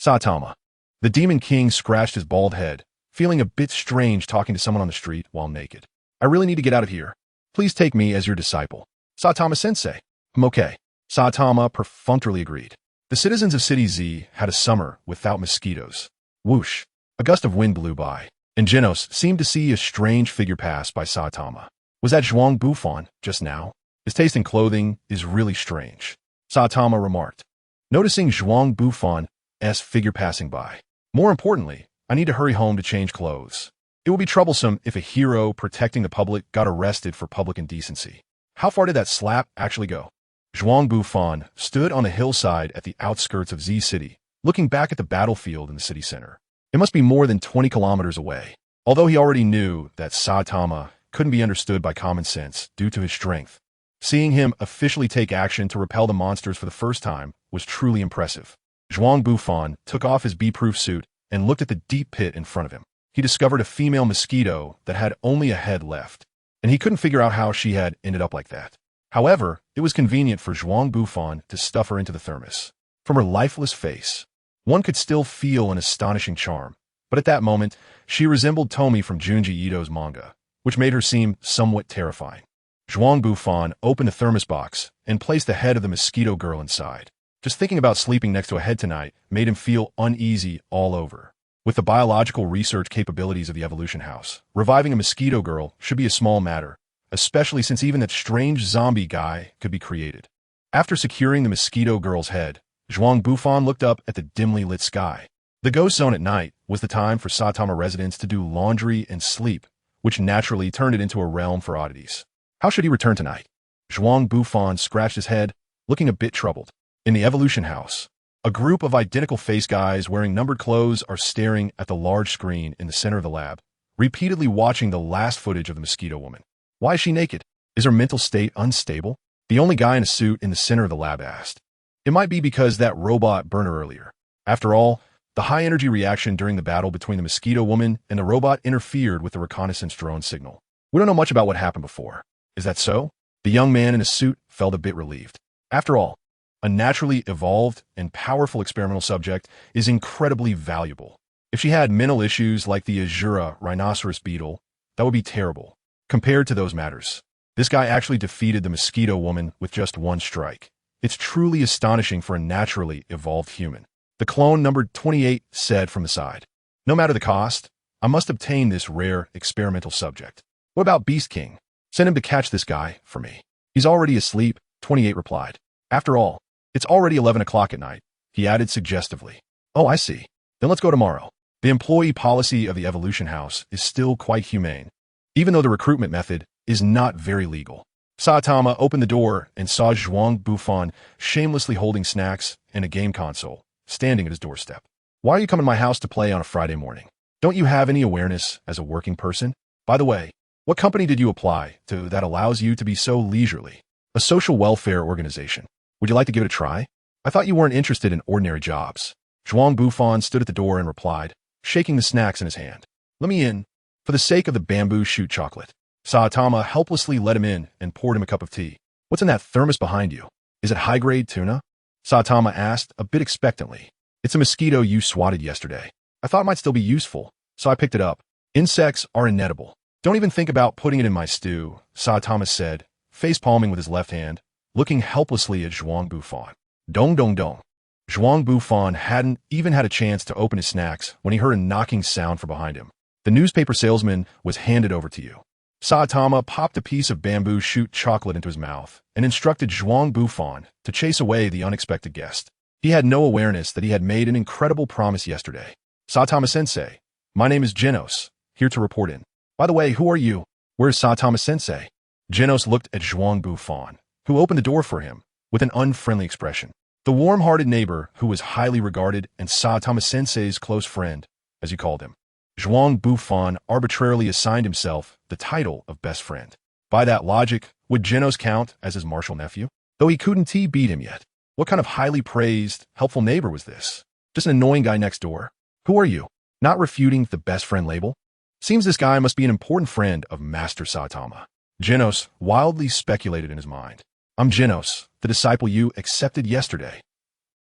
Saitama. The Demon King scratched his bald head, feeling a bit strange talking to someone on the street while naked. I really need to get out of here. Please take me as your disciple. Saitama-sensei. I'm okay. Saitama perfunctorily agreed. The citizens of City Z had a summer without mosquitoes. Whoosh. A gust of wind blew by, and Genos seemed to see a strange figure pass by Saitama. Was that Zhuang Bufan just now? His taste in clothing is really strange, Saitama remarked, noticing Zhuang Bufan's figure passing by. More importantly, I need to hurry home to change clothes. It will be troublesome if a hero protecting the public got arrested for public indecency. How far did that slap actually go? Zhuang Bufan stood on a hillside at the outskirts of Z City, looking back at the battlefield in the city center. It must be more than 20 kilometers away. Although he already knew that Saitama couldn't be understood by common sense due to his strength. Seeing him officially take action to repel the monsters for the first time was truly impressive. Zhuang Bufan took off his bee-proof suit and looked at the deep pit in front of him. He discovered a female mosquito that had only a head left, and he couldn't figure out how she had ended up like that. However, it was convenient for Zhuang Bufan to stuff her into the thermos. From her lifeless face, one could still feel an astonishing charm, but at that moment, she resembled Tomi from Junji Ito's manga, which made her seem somewhat terrifying. Zhuang Bufan opened a thermos box and placed the head of the mosquito girl inside. Just thinking about sleeping next to a head tonight made him feel uneasy all over. With the biological research capabilities of the Evolution House, reviving a mosquito girl should be a small matter, especially since even that strange zombie guy could be created. After securing the mosquito girl's head, Zhuang Bufan looked up at the dimly lit sky. The ghost zone at night was the time for Saitama residents to do laundry and sleep, which naturally turned it into a realm for oddities. How should he return tonight? Zhuang Bufan scratched his head, looking a bit troubled. In the Evolution House, a group of identical face guys wearing numbered clothes are staring at the large screen in the center of the lab, repeatedly watching the last footage of the mosquito woman. Why is she naked? Is her mental state unstable? The only guy in a suit in the center of the lab asked. It might be because that robot burned her earlier. After all, the high-energy reaction during the battle between the mosquito woman and the robot interfered with the reconnaissance drone signal. We don't know much about what happened before. Is that so? The young man in a suit felt a bit relieved. After all, a naturally evolved and powerful experimental subject is incredibly valuable. If she had mental issues like the Azura rhinoceros beetle, that would be terrible. Compared to those matters, this guy actually defeated the mosquito woman with just one strike. It's truly astonishing for a naturally evolved human. The clone numbered 28 said from the side. No matter the cost, I must obtain this rare experimental subject. What about Beast King? Send him to catch this guy for me. He's already asleep, 28 replied. After all, it's already 11 o'clock at night, he added suggestively. Oh, I see. Then let's go tomorrow. The employee policy of the Evolution House is still quite humane, even though the recruitment method is not very legal. Saitama opened the door and saw Zhuang Bufan shamelessly holding snacks and a game console, standing at his doorstep. Why are you coming to my house to play on a Friday morning? Don't you have any awareness as a working person? By the way, what company did you apply to that allows you to be so leisurely? A social welfare organization. Would you like to give it a try? I thought you weren't interested in ordinary jobs. Zhuang Bufan stood at the door and replied, shaking the snacks in his hand. Let me in, for the sake of the bamboo shoot chocolate. Saitama helplessly let him in and poured him a cup of tea. What's in that thermos behind you? Is it high-grade tuna? Saitama asked, a bit expectantly. It's a mosquito you swatted yesterday. I thought it might still be useful, so I picked it up. Insects are inedible. Don't even think about putting it in my stew, Saitama said, face-palming with his left hand, looking helplessly at Zhuang Bufan. Dong dong dong. Zhuang Bufan hadn't even had a chance to open his snacks when he heard a knocking sound from behind him. The newspaper salesman was handed over to you. Saitama popped a piece of bamboo shoot chocolate into his mouth and instructed Zhuang Bufan to chase away the unexpected guest. He had no awareness that he had made an incredible promise yesterday. Saitama-sensei, my name is Genos, here to report in. By the way, who are you? Where's Saitama-sensei? Genos looked at Zhuang Bufan, who opened the door for him, with an unfriendly expression. The warm-hearted neighbor who was highly regarded and Saitama-sensei's close friend, as he called him. Zhuang Bufan arbitrarily assigned himself the title of best friend. By that logic, would Genos count as his martial nephew? Though he couldn't beat him yet. What kind of highly praised, helpful neighbor was this? Just an annoying guy next door? Who are you? Not refuting the best friend label? Seems this guy must be an important friend of Master Saitama. Genos wildly speculated in his mind. I'm Genos, the disciple you accepted yesterday.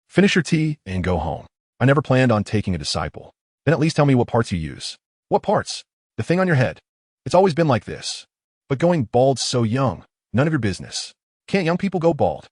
Finish your tea and go home. I never planned on taking a disciple. Then at least tell me what parts you use. What parts? The thing on your head. It's always been like this. But going bald so young, none of your business. Can't young people go bald?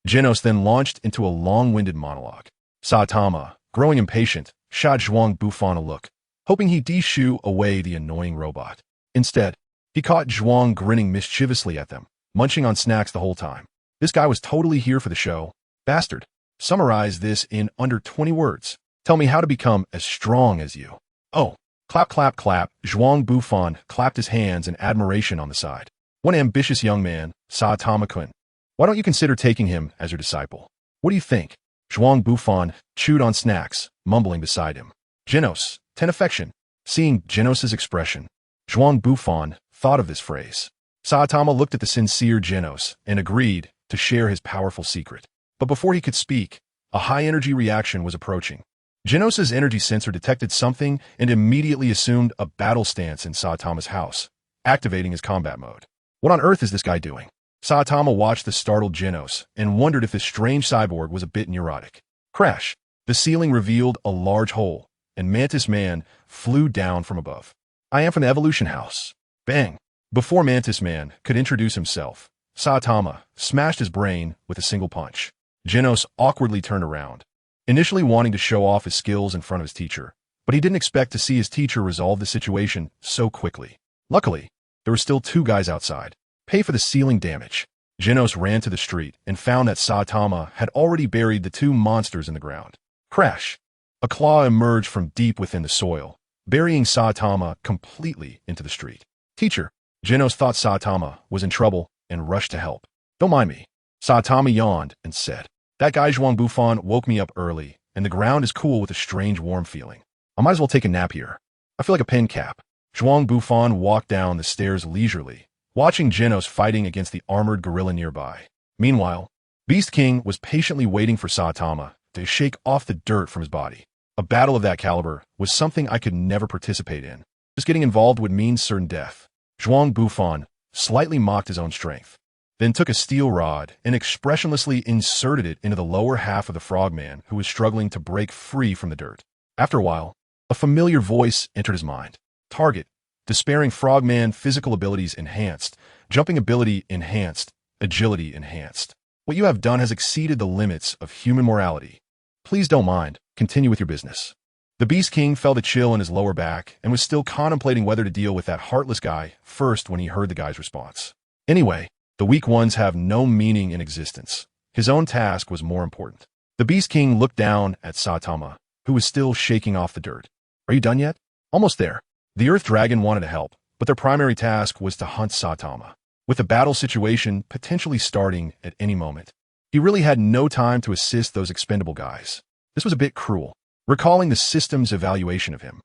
Genos then launched into a long-winded monologue. Saitama, growing impatient, shot Zhuang Bufan a look, hoping he'd shoo away the annoying robot. Instead, he caught Zhuang grinning mischievously at them, munching on snacks the whole time. This guy was totally here for the show. Bastard. Summarize this in under 20 words. Tell me how to become as strong as you. Oh, clap, clap, clap. Zhuang Bufan clapped his hands in admiration on the side. One ambitious young man, Saitama-kun. Why don't you consider taking him as your disciple? What do you think? Zhuang Bufan chewed on snacks, mumbling beside him. Genos, ten affection. Seeing Genos's expression, Zhuang Bufan thought of this phrase. Saitama looked at the sincere Genos and agreed to share his powerful secret. But before he could speak, a high-energy reaction was approaching. Genos' energy sensor detected something and immediately assumed a battle stance in Saitama's house, activating his combat mode. What on earth is this guy doing? Saitama watched the startled Genos and wondered if this strange cyborg was a bit neurotic. Crash! The ceiling revealed a large hole, and Mantis Man flew down from above. I am from the Evolution House. Bang! Before Mantis Man could introduce himself, Saitama smashed his brain with a single punch. Genos awkwardly turned around, initially wanting to show off his skills in front of his teacher, but he didn't expect to see his teacher resolve the situation so quickly. Luckily, there were still two guys outside. Pay for the ceiling damage. Genos ran to the street and found that Saitama had already buried the two monsters in the ground. Crash! A claw emerged from deep within the soil, burying Saitama completely into the street. Teacher! Genos thought Saitama was in trouble and rushed to help. Don't mind me. Saitama yawned and said, that guy Zhuang Bufan woke me up early, and the ground is cool with a strange warm feeling. I might as well take a nap here. I feel like a pen cap. Zhuang Bufan walked down the stairs leisurely, watching Genos fighting against the armored gorilla nearby. Meanwhile, Beast King was patiently waiting for Saitama to shake off the dirt from his body. A battle of that caliber was something I could never participate in. Just getting involved would mean certain death. Zhuang Bufan slightly mocked his own strength, then took a steel rod and expressionlessly inserted it into the lower half of the frogman who was struggling to break free from the dirt. After a while, a familiar voice entered his mind. Target: Despairing frogman, physical abilities enhanced, jumping ability enhanced, agility enhanced. What you have done has exceeded the limits of human morality. Please don't mind. Continue with your business. The Beast King felt a chill in his lower back and was still contemplating whether to deal with that heartless guy first when he heard the guy's response. Anyway, the weak ones have no meaning in existence. His own task was more important. The Beast King looked down at Saitama, who was still shaking off the dirt. Are you done yet? Almost there. The Earth Dragon wanted to help, but their primary task was to hunt Saitama, with the battle situation potentially starting at any moment. He really had no time to assist those expendable guys. This was a bit cruel. Recalling the system's evaluation of him,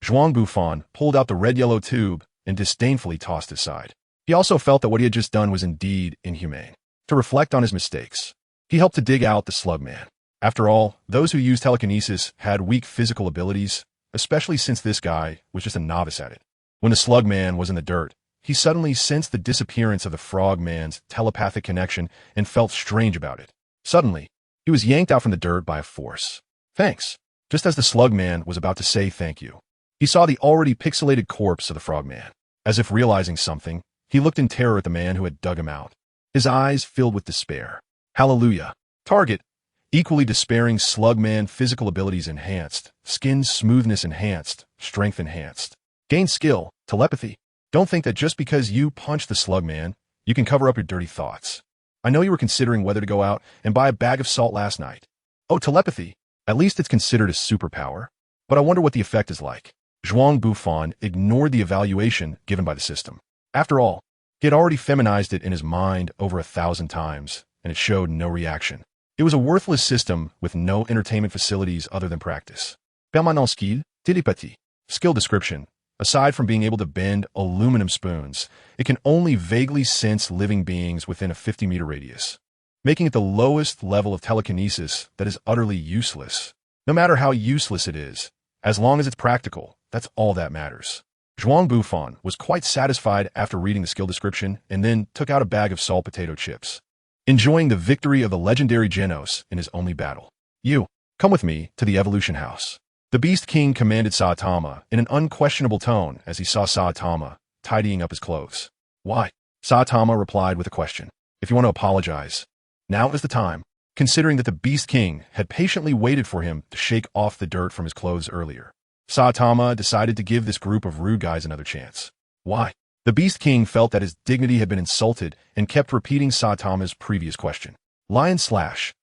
Zhuang Bufan pulled out the red-yellow tube and disdainfully tossed it aside. He also felt that what he had just done was indeed inhumane. To reflect on his mistakes, he helped to dig out the Slugman. After all, those who used telekinesis had weak physical abilities, especially since this guy was just a novice at it. When the Slugman was in the dirt, he suddenly sensed the disappearance of the Frogman's telepathic connection and felt strange about it. Suddenly, he was yanked out from the dirt by a force. Thanks. Just as the Slugman was about to say thank you, he saw the already pixelated corpse of the Frogman. As if realizing something, he looked in terror at the man who had dug him out. His eyes filled with despair. Hallelujah. Target: Equally despairing Slugman, physical abilities enhanced, skin smoothness enhanced, strength enhanced. Gain skill, telepathy. Don't think that just because you punched the Slugman, you can cover up your dirty thoughts. I know you were considering whether to go out and buy a bag of salt last night. Oh, telepathy. At least it's considered a superpower. But I wonder what the effect is like. Zhuang Bufan ignored the evaluation given by the system. After all, he had already feminized it in his mind over 1,000 times, and it showed no reaction. It was a worthless system with no entertainment facilities other than practice. Permanent skill, télépathie. Skill description. Aside from being able to bend aluminum spoons, it can only vaguely sense living beings within a 50-meter radius, making it the lowest level of telekinesis that is utterly useless. No matter how useless it is, as long as it's practical, that's all that matters. Zhuang Bufan was quite satisfied after reading the skill description and then took out a bag of salt potato chips, enjoying the victory of the legendary Genos in his only battle. You, come with me to the Evolution House. The Beast King commanded Saitama in an unquestionable tone as he saw Saitama tidying up his clothes. Why? Saitama replied with a question. If you want to apologize, now is the time, considering that the Beast King had patiently waited for him to shake off the dirt from his clothes earlier. Saitama decided to give this group of rude guys another chance. Why? The Beast King felt that his dignity had been insulted and kept repeating Saitama's previous question. Lion slash.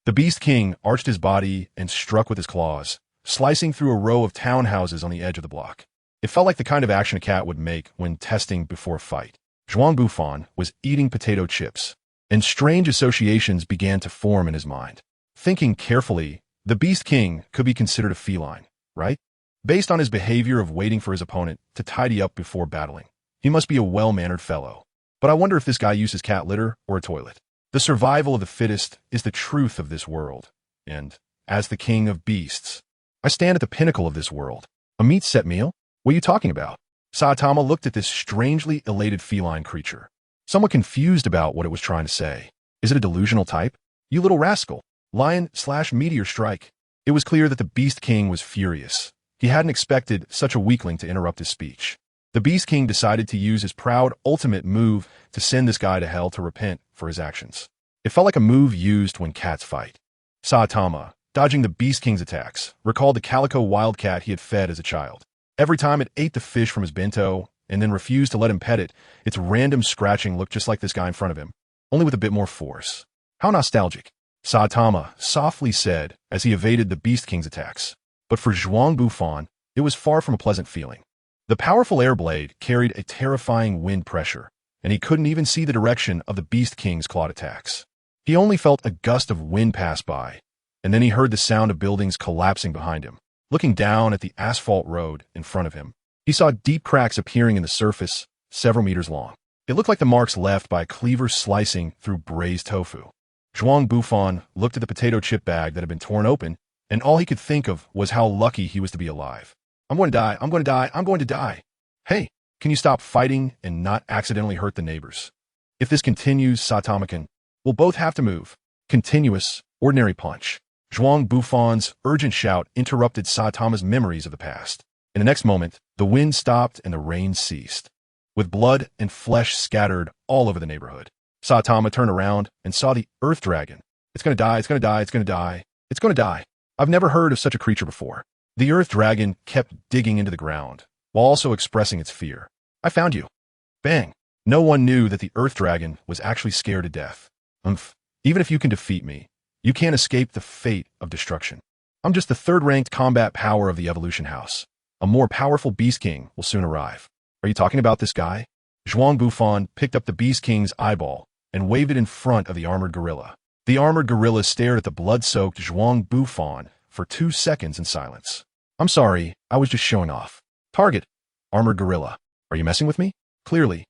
The Beast King arched his body and struck with his claws, slicing through a row of townhouses on the edge of the block. It felt like the kind of action a cat would make when testing before a fight. Zhuang Bufan was eating potato chips, and strange associations began to form in his mind. Thinking carefully, the Beast King could be considered a feline, right? Based on his behavior of waiting for his opponent to tidy up before battling. He must be a well-mannered fellow. But I wonder if this guy uses cat litter or a toilet. The survival of the fittest is the truth of this world. And, as the king of beasts, I stand at the pinnacle of this world. A meat set meal? What are you talking about? Saitama looked at this strangely elated feline creature, somewhat confused about what it was trying to say. Is it a delusional type? You little rascal. Lion/meteor strike. It was clear that the Beast King was furious. He hadn't expected such a weakling to interrupt his speech. The Beast King decided to use his proud ultimate move to send this guy to hell to repent for his actions. It felt like a move used when cats fight. Saitama, dodging the Beast King's attacks, recalled the calico wildcat he had fed as a child. Every time it ate the fish from his bento and then refused to let him pet it, its random scratching looked just like this guy in front of him, only with a bit more force. How nostalgic, Saitama softly said as he evaded the Beast King's attacks. But for Zhuang Bufan, it was far from a pleasant feeling. The powerful air blade carried a terrifying wind pressure, and he couldn't even see the direction of the Beast King's clawed attacks. He only felt a gust of wind pass by, and then he heard the sound of buildings collapsing behind him. Looking down at the asphalt road in front of him, he saw deep cracks appearing in the surface, several meters long. It looked like the marks left by a cleaver slicing through braised tofu. Zhuang Bufan looked at the potato chip bag that had been torn open, and all he could think of was how lucky he was to be alive. I'm going to die, I'm going to die, I'm going to die. Hey, can you stop fighting and not accidentally hurt the neighbors? If this continues, Saitama-kun, we'll both have to move. Continuous, ordinary punch. Zhuang Bufan's urgent shout interrupted Saitama's memories of the past. In the next moment, the wind stopped and the rain ceased. With blood and flesh scattered all over the neighborhood, Saitama turned around and saw the earth dragon. It's gonna die, it's gonna die, it's gonna die, it's gonna die. I've never heard of such a creature before. The earth dragon kept digging into the ground, while also expressing its fear. I found you. Bang. No one knew that the earth dragon was actually scared to death. Even if you can defeat me, you can't escape the fate of destruction. I'm just the third-ranked combat power of the Evolution House. A more powerful Beast King will soon arrive. Are you talking about this guy? Zhuang Bufan picked up the Beast King's eyeball and waved it in front of the armored gorilla. The armored gorilla stared at the blood-soaked Zhuang Bufan for 2 seconds in silence. I'm sorry, I was just showing off. Target. Armored gorilla. Are you messing with me? Clearly.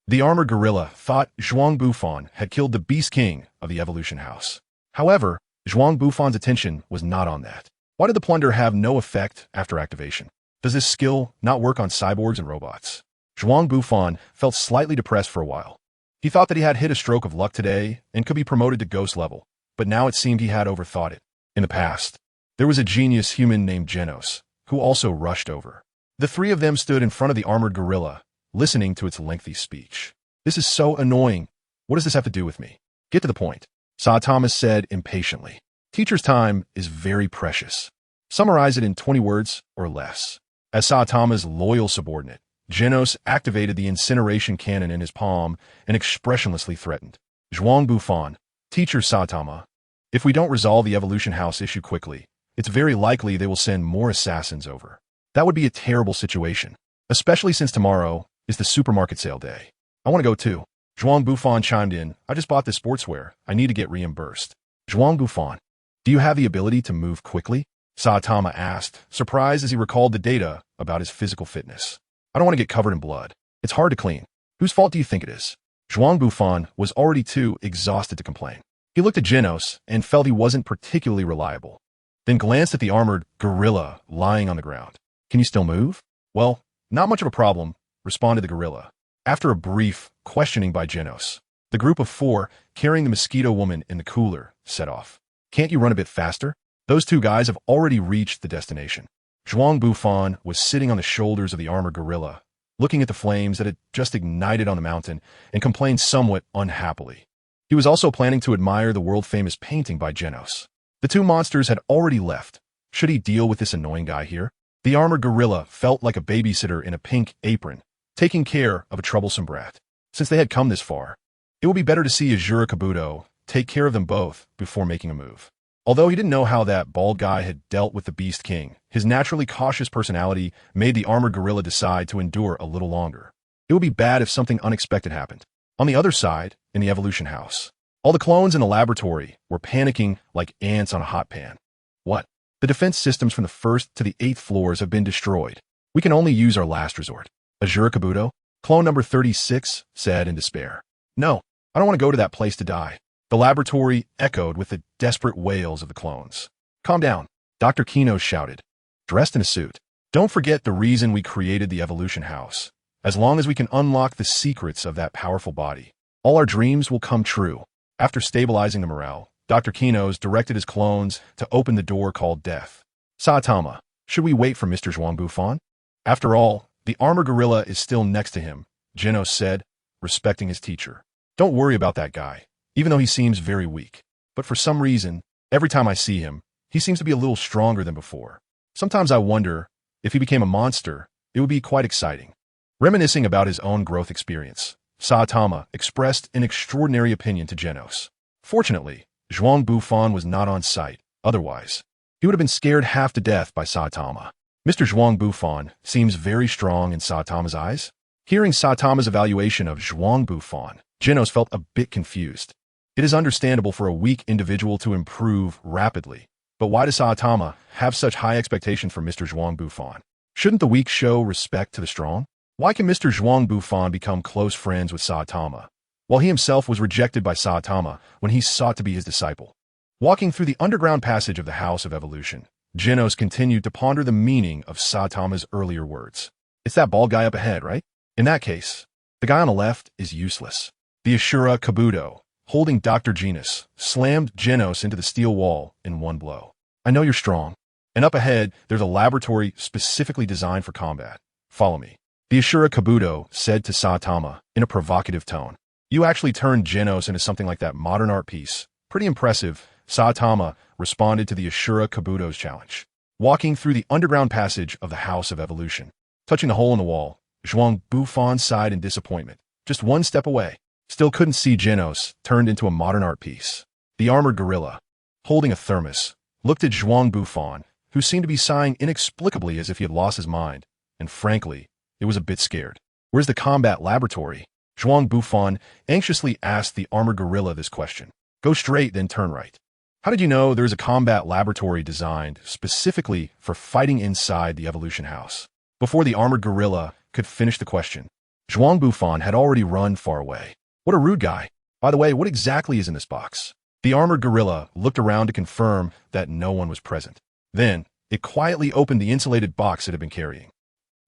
The armored gorilla thought Zhuang Bufan had killed the Beast King of the Evolution House. However, Zhuang Bufan's attention was not on that. Why did the plunder have no effect after activation? Does this skill not work on cyborgs and robots? Zhuang Bufan felt slightly depressed for a while. He thought that he had hit a stroke of luck today and could be promoted to ghost level, but now it seemed he had overthought it. In the past, there was a genius human named Genos, who also rushed over. The three of them stood in front of the armored gorilla, listening to its lengthy speech. This is so annoying. What does this have to do with me? Get to the point, Saitama said impatiently. Teacher's time is very precious. Summarize it in 20 words or less. As Saitama's loyal subordinate, Genos activated the incineration cannon in his palm and expressionlessly threatened. Zhuang Bufan, Teacher Saitama, if we don't resolve the Evolution House issue quickly, it's very likely they will send more assassins over. That would be a terrible situation, especially since tomorrow is the supermarket sale day. I want to go too. Zhuang Bufan chimed in. I just bought this sportswear. I need to get reimbursed. Zhuang Bufan, do you have the ability to move quickly? Saitama asked, surprised as he recalled the data about his physical fitness. I don't want to get covered in blood. It's hard to clean. Whose fault do you think it is? Zhuang Bufan was already too exhausted to complain. He looked at Genos and felt he wasn't particularly reliable, then glanced at the armored gorilla lying on the ground. Can you still move? Well, not much of a problem, responded the gorilla. After a brief questioning by Genos, the group of 4, carrying the mosquito woman in the cooler, set off. Can't you run a bit faster? Those 2 guys have already reached the destination. Zhuang Bufan was sitting on the shoulders of the armored gorilla, looking at the flames that had just ignited on the mountain, and complained somewhat unhappily. He was also planning to admire the world-famous painting by Genos. The 2 monsters had already left. Should he deal with this annoying guy here? The armored gorilla felt like a babysitter in a pink apron, taking care of a troublesome brat. Since they had come this far, it would be better to see Azura Kabuto take care of them both before making a move. Although he didn't know how that bald guy had dealt with the Beast King, his naturally cautious personality made the armored gorilla decide to endure a little longer. It would be bad if something unexpected happened. On the other side, in the Evolution House, all the clones in the laboratory were panicking like ants on a hot pan. What? The defense systems from the 1st to the 8th floors have been destroyed. We can only use our last resort. Azura Kabuto? Clone number 36 said in despair. No, I don't want to go to that place to die. The laboratory echoed with the desperate wails of the clones. Calm down, Dr. Kino shouted, dressed in a suit. Don't forget the reason we created the evolution house. As long as we can unlock the secrets of that powerful body, all our dreams will come true. After stabilizing the morale, Dr. Kinos directed his clones to open the door called death. Saitama, should we wait for Mr. Zhuang Bufan? After all, the armored gorilla is still next to him, Genos said, respecting his teacher. Don't worry about that guy, even though he seems very weak. But for some reason, every time I see him, he seems to be a little stronger than before. Sometimes I wonder, if he became a monster, it would be quite exciting. Reminiscing about his own growth experience, Saitama expressed an extraordinary opinion to Genos. Fortunately, Zhuang Bufan was not on site, otherwise, he would have been scared half to death by Saitama. Mr. Zhuang Bufan seems very strong in Saitama's eyes. Hearing Saitama's evaluation of Zhuang Bufan, Genos felt a bit confused. It is understandable for a weak individual to improve rapidly, but why does Saitama have such high expectations for Mr. Zhuang Bufan? Shouldn't the weak show respect to the strong? Why can Mr. Zhuang Bufan become close friends with Saitama, while he himself was rejected by Saitama when he sought to be his disciple? Walking through the underground passage of the House of Evolution, Genos continued to ponder the meaning of Saitama's earlier words. It's that bald guy up ahead, right? In that case, the guy on the left is useless. The Ashura Kabuto, holding Dr. Genus, slammed Genos into the steel wall in one blow. I know you're strong. And up ahead, there's a laboratory specifically designed for combat. Follow me. The Ashura Kabuto said to Saitama in a provocative tone. You actually turned Genos into something like that modern art piece. Pretty impressive. Saitama responded to the Ashura Kabuto's challenge. Walking through the underground passage of the House of Evolution, touching the hole in the wall, Zhuang Bufan sighed in disappointment. Just one step away. Still couldn't see Genos turned into a modern art piece. The armored gorilla, holding a thermos, looked at Zhuang Bufan, who seemed to be sighing inexplicably as if he had lost his mind, and frankly, it was a bit scared. Where's the combat laboratory? Zhuang Bufan anxiously asked the armored gorilla this question. Go straight, then turn right. How did you know there is a combat laboratory designed specifically for fighting inside the evolution house? Before the armored gorilla could finish the question, Zhuang Bufan had already run far away. What a rude guy. By the way, what exactly is in this box? The armored gorilla looked around to confirm that no one was present. Then, it quietly opened the insulated box it had been carrying.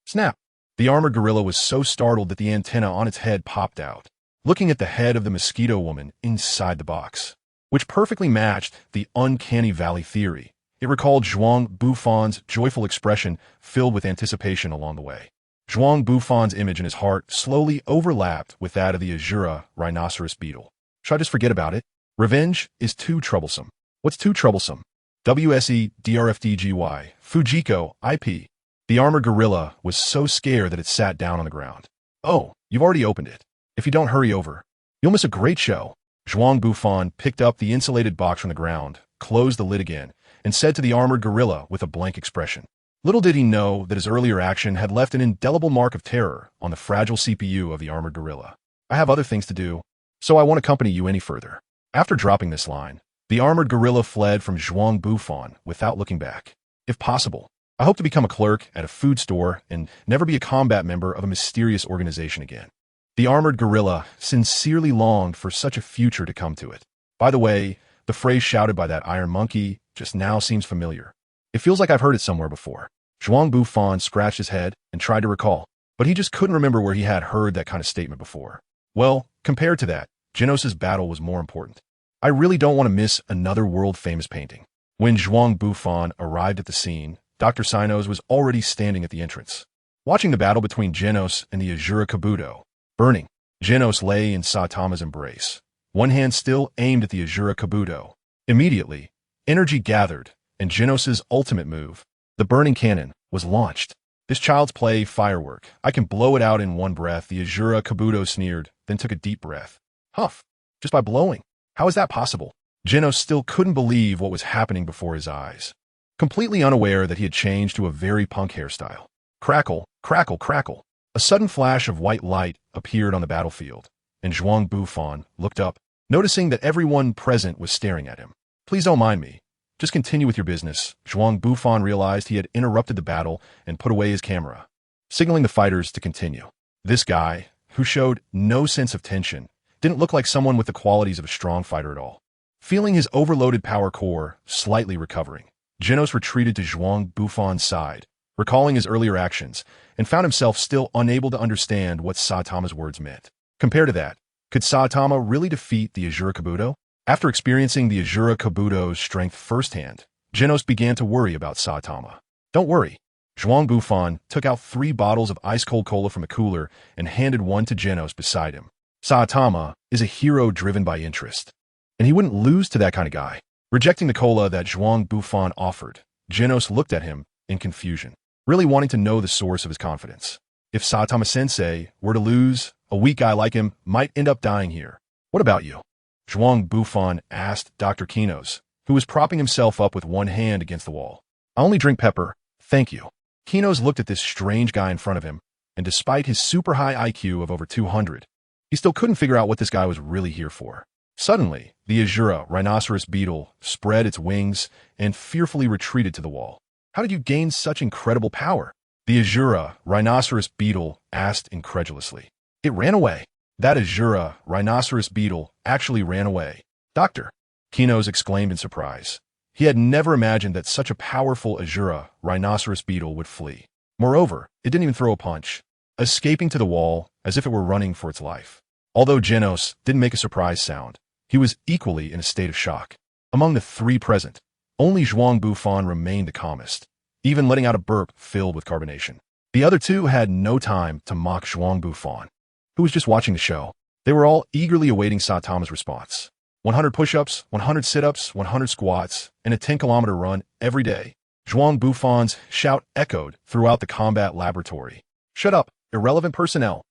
Snap! The armored gorilla was so startled that the antenna on its head popped out, looking at the head of the mosquito woman inside the box, which perfectly matched the uncanny valley theory. It recalled Zhuang Bufan's joyful expression filled with anticipation along the way. Zhuang Bufan's image in his heart slowly overlapped with that of the Azura rhinoceros beetle. Should I just forget about it? Revenge is too troublesome. What's too troublesome? WSE DRFDGY, Fujiko, IP. The armored gorilla was so scared that it sat down on the ground. Oh, you've already opened it. If you don't hurry over, you'll miss a great show. Zhuang Bufan picked up the insulated box from the ground, closed the lid again, and said to the armored gorilla with a blank expression. Little did he know that his earlier action had left an indelible mark of terror on the fragile CPU of the armored gorilla. I have other things to do, so I won't accompany you any further. After dropping this line, the armored gorilla fled from Zhuang Bufan without looking back. If possible, I hope to become a clerk at a food store and never be a combat member of a mysterious organization again. The armored gorilla sincerely longed for such a future to come to it. By the way, the phrase shouted by that iron monkey just now seems familiar. It feels like I've heard it somewhere before. Zhuang Bufan scratched his head and tried to recall, but he just couldn't remember where he had heard that kind of statement before. Well, compared to that, Genos' battle was more important. I really don't want to miss another world-famous painting. When Zhuang Bufan arrived at the scene, Dr. Sinos was already standing at the entrance. Watching the battle between Genos and the Azura Kabuto, burning, Genos lay in Saitama's embrace, one hand still aimed at the Azura Kabuto. Immediately, energy gathered, and Genos' ultimate move, the burning cannon, was launched. This child's play firework. I can blow it out in one breath, the Azura Kabuto sneered, then took a deep breath. Huff, just by blowing. How is that possible? Genos still couldn't believe what was happening before his eyes, completely unaware that he had changed to a very punk hairstyle. Crackle, crackle, crackle. A sudden flash of white light appeared on the battlefield, and Zhuang Bufan looked up, noticing that everyone present was staring at him. Please don't mind me. Just continue with your business. Zhuang Bufan realized he had interrupted the battle and put away his camera, signaling the fighters to continue. This guy, who showed no sense of tension, didn't look like someone with the qualities of a strong fighter at all. Feeling his overloaded power core slightly recovering, Genos retreated to Zhuang Bufan's side, recalling his earlier actions, and found himself still unable to understand what Saitama's words meant. Compared to that, could Saitama really defeat the Azura Kabuto? After experiencing the Azura Kabuto's strength firsthand, Genos began to worry about Saitama. Don't worry. Zhuang Bufan took out 3 bottles of ice-cold cola from a cooler and handed one to Genos beside him. Saitama is a hero driven by interest, and he wouldn't lose to that kind of guy. Rejecting the cola that Zhuang Bufan offered, Genos looked at him in confusion, really wanting to know the source of his confidence. If Saitama-sensei were to lose, a weak guy like him might end up dying here. What about you? Zhuang Bufan asked Dr. Kinos, who was propping himself up with one hand against the wall. I only drink pepper, thank you. Kinos looked at this strange guy in front of him, and despite his super high IQ of over 200, he still couldn't figure out what this guy was really here for. Suddenly, the Azura rhinoceros beetle spread its wings and fearfully retreated to the wall. How did you gain such incredible power? The Azura rhinoceros beetle asked incredulously. It ran away. That Azura rhinoceros beetle actually ran away. Doctor, Kinos exclaimed in surprise. He had never imagined that such a powerful Azura rhinoceros beetle would flee. Moreover, it didn't even throw a punch, escaping to the wall as if it were running for its life. Although Genos didn't make a surprise sound, he was equally in a state of shock. Among the 3 present, only Zhuang Bufan remained the calmest, even letting out a burp filled with carbonation. The other 2 had no time to mock Zhuang Bufan, who was just watching the show. They were all eagerly awaiting Saitama's response. 100 push-ups, 100 sit-ups, 100 squats, and a 10-kilometer run every day. Zhuang Bufan's shout echoed throughout the combat laboratory. Shut up, irrelevant personnel.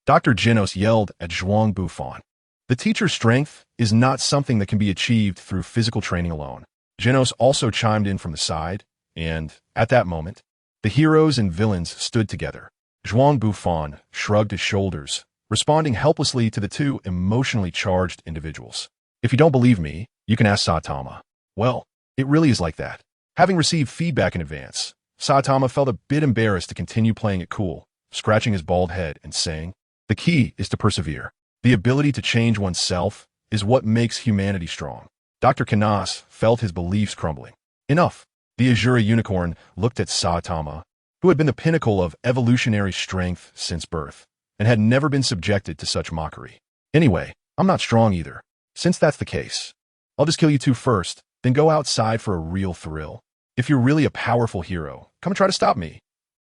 Dr. Genos yelled at Zhuang Bufan. The teacher's strength is not something that can be achieved through physical training alone. Genos also chimed in from the side, and, at that moment, the heroes and villains stood together. Zhuang Bufan shrugged his shoulders, responding helplessly to the 2 emotionally charged individuals. If you don't believe me, you can ask Saitama. Well, it really is like that. Having received feedback in advance, Saitama felt a bit embarrassed to continue playing it cool, scratching his bald head and saying, the key is to persevere. The ability to change oneself is what makes humanity strong. Dr. Kinos felt his beliefs crumbling. Enough. The Azura unicorn looked at Saitama, who had been the pinnacle of evolutionary strength since birth, and had never been subjected to such mockery. Anyway, I'm not strong either. Since that's the case, I'll just kill you 2 first, then go outside for a real thrill. If you're really a powerful hero, come and try to stop me.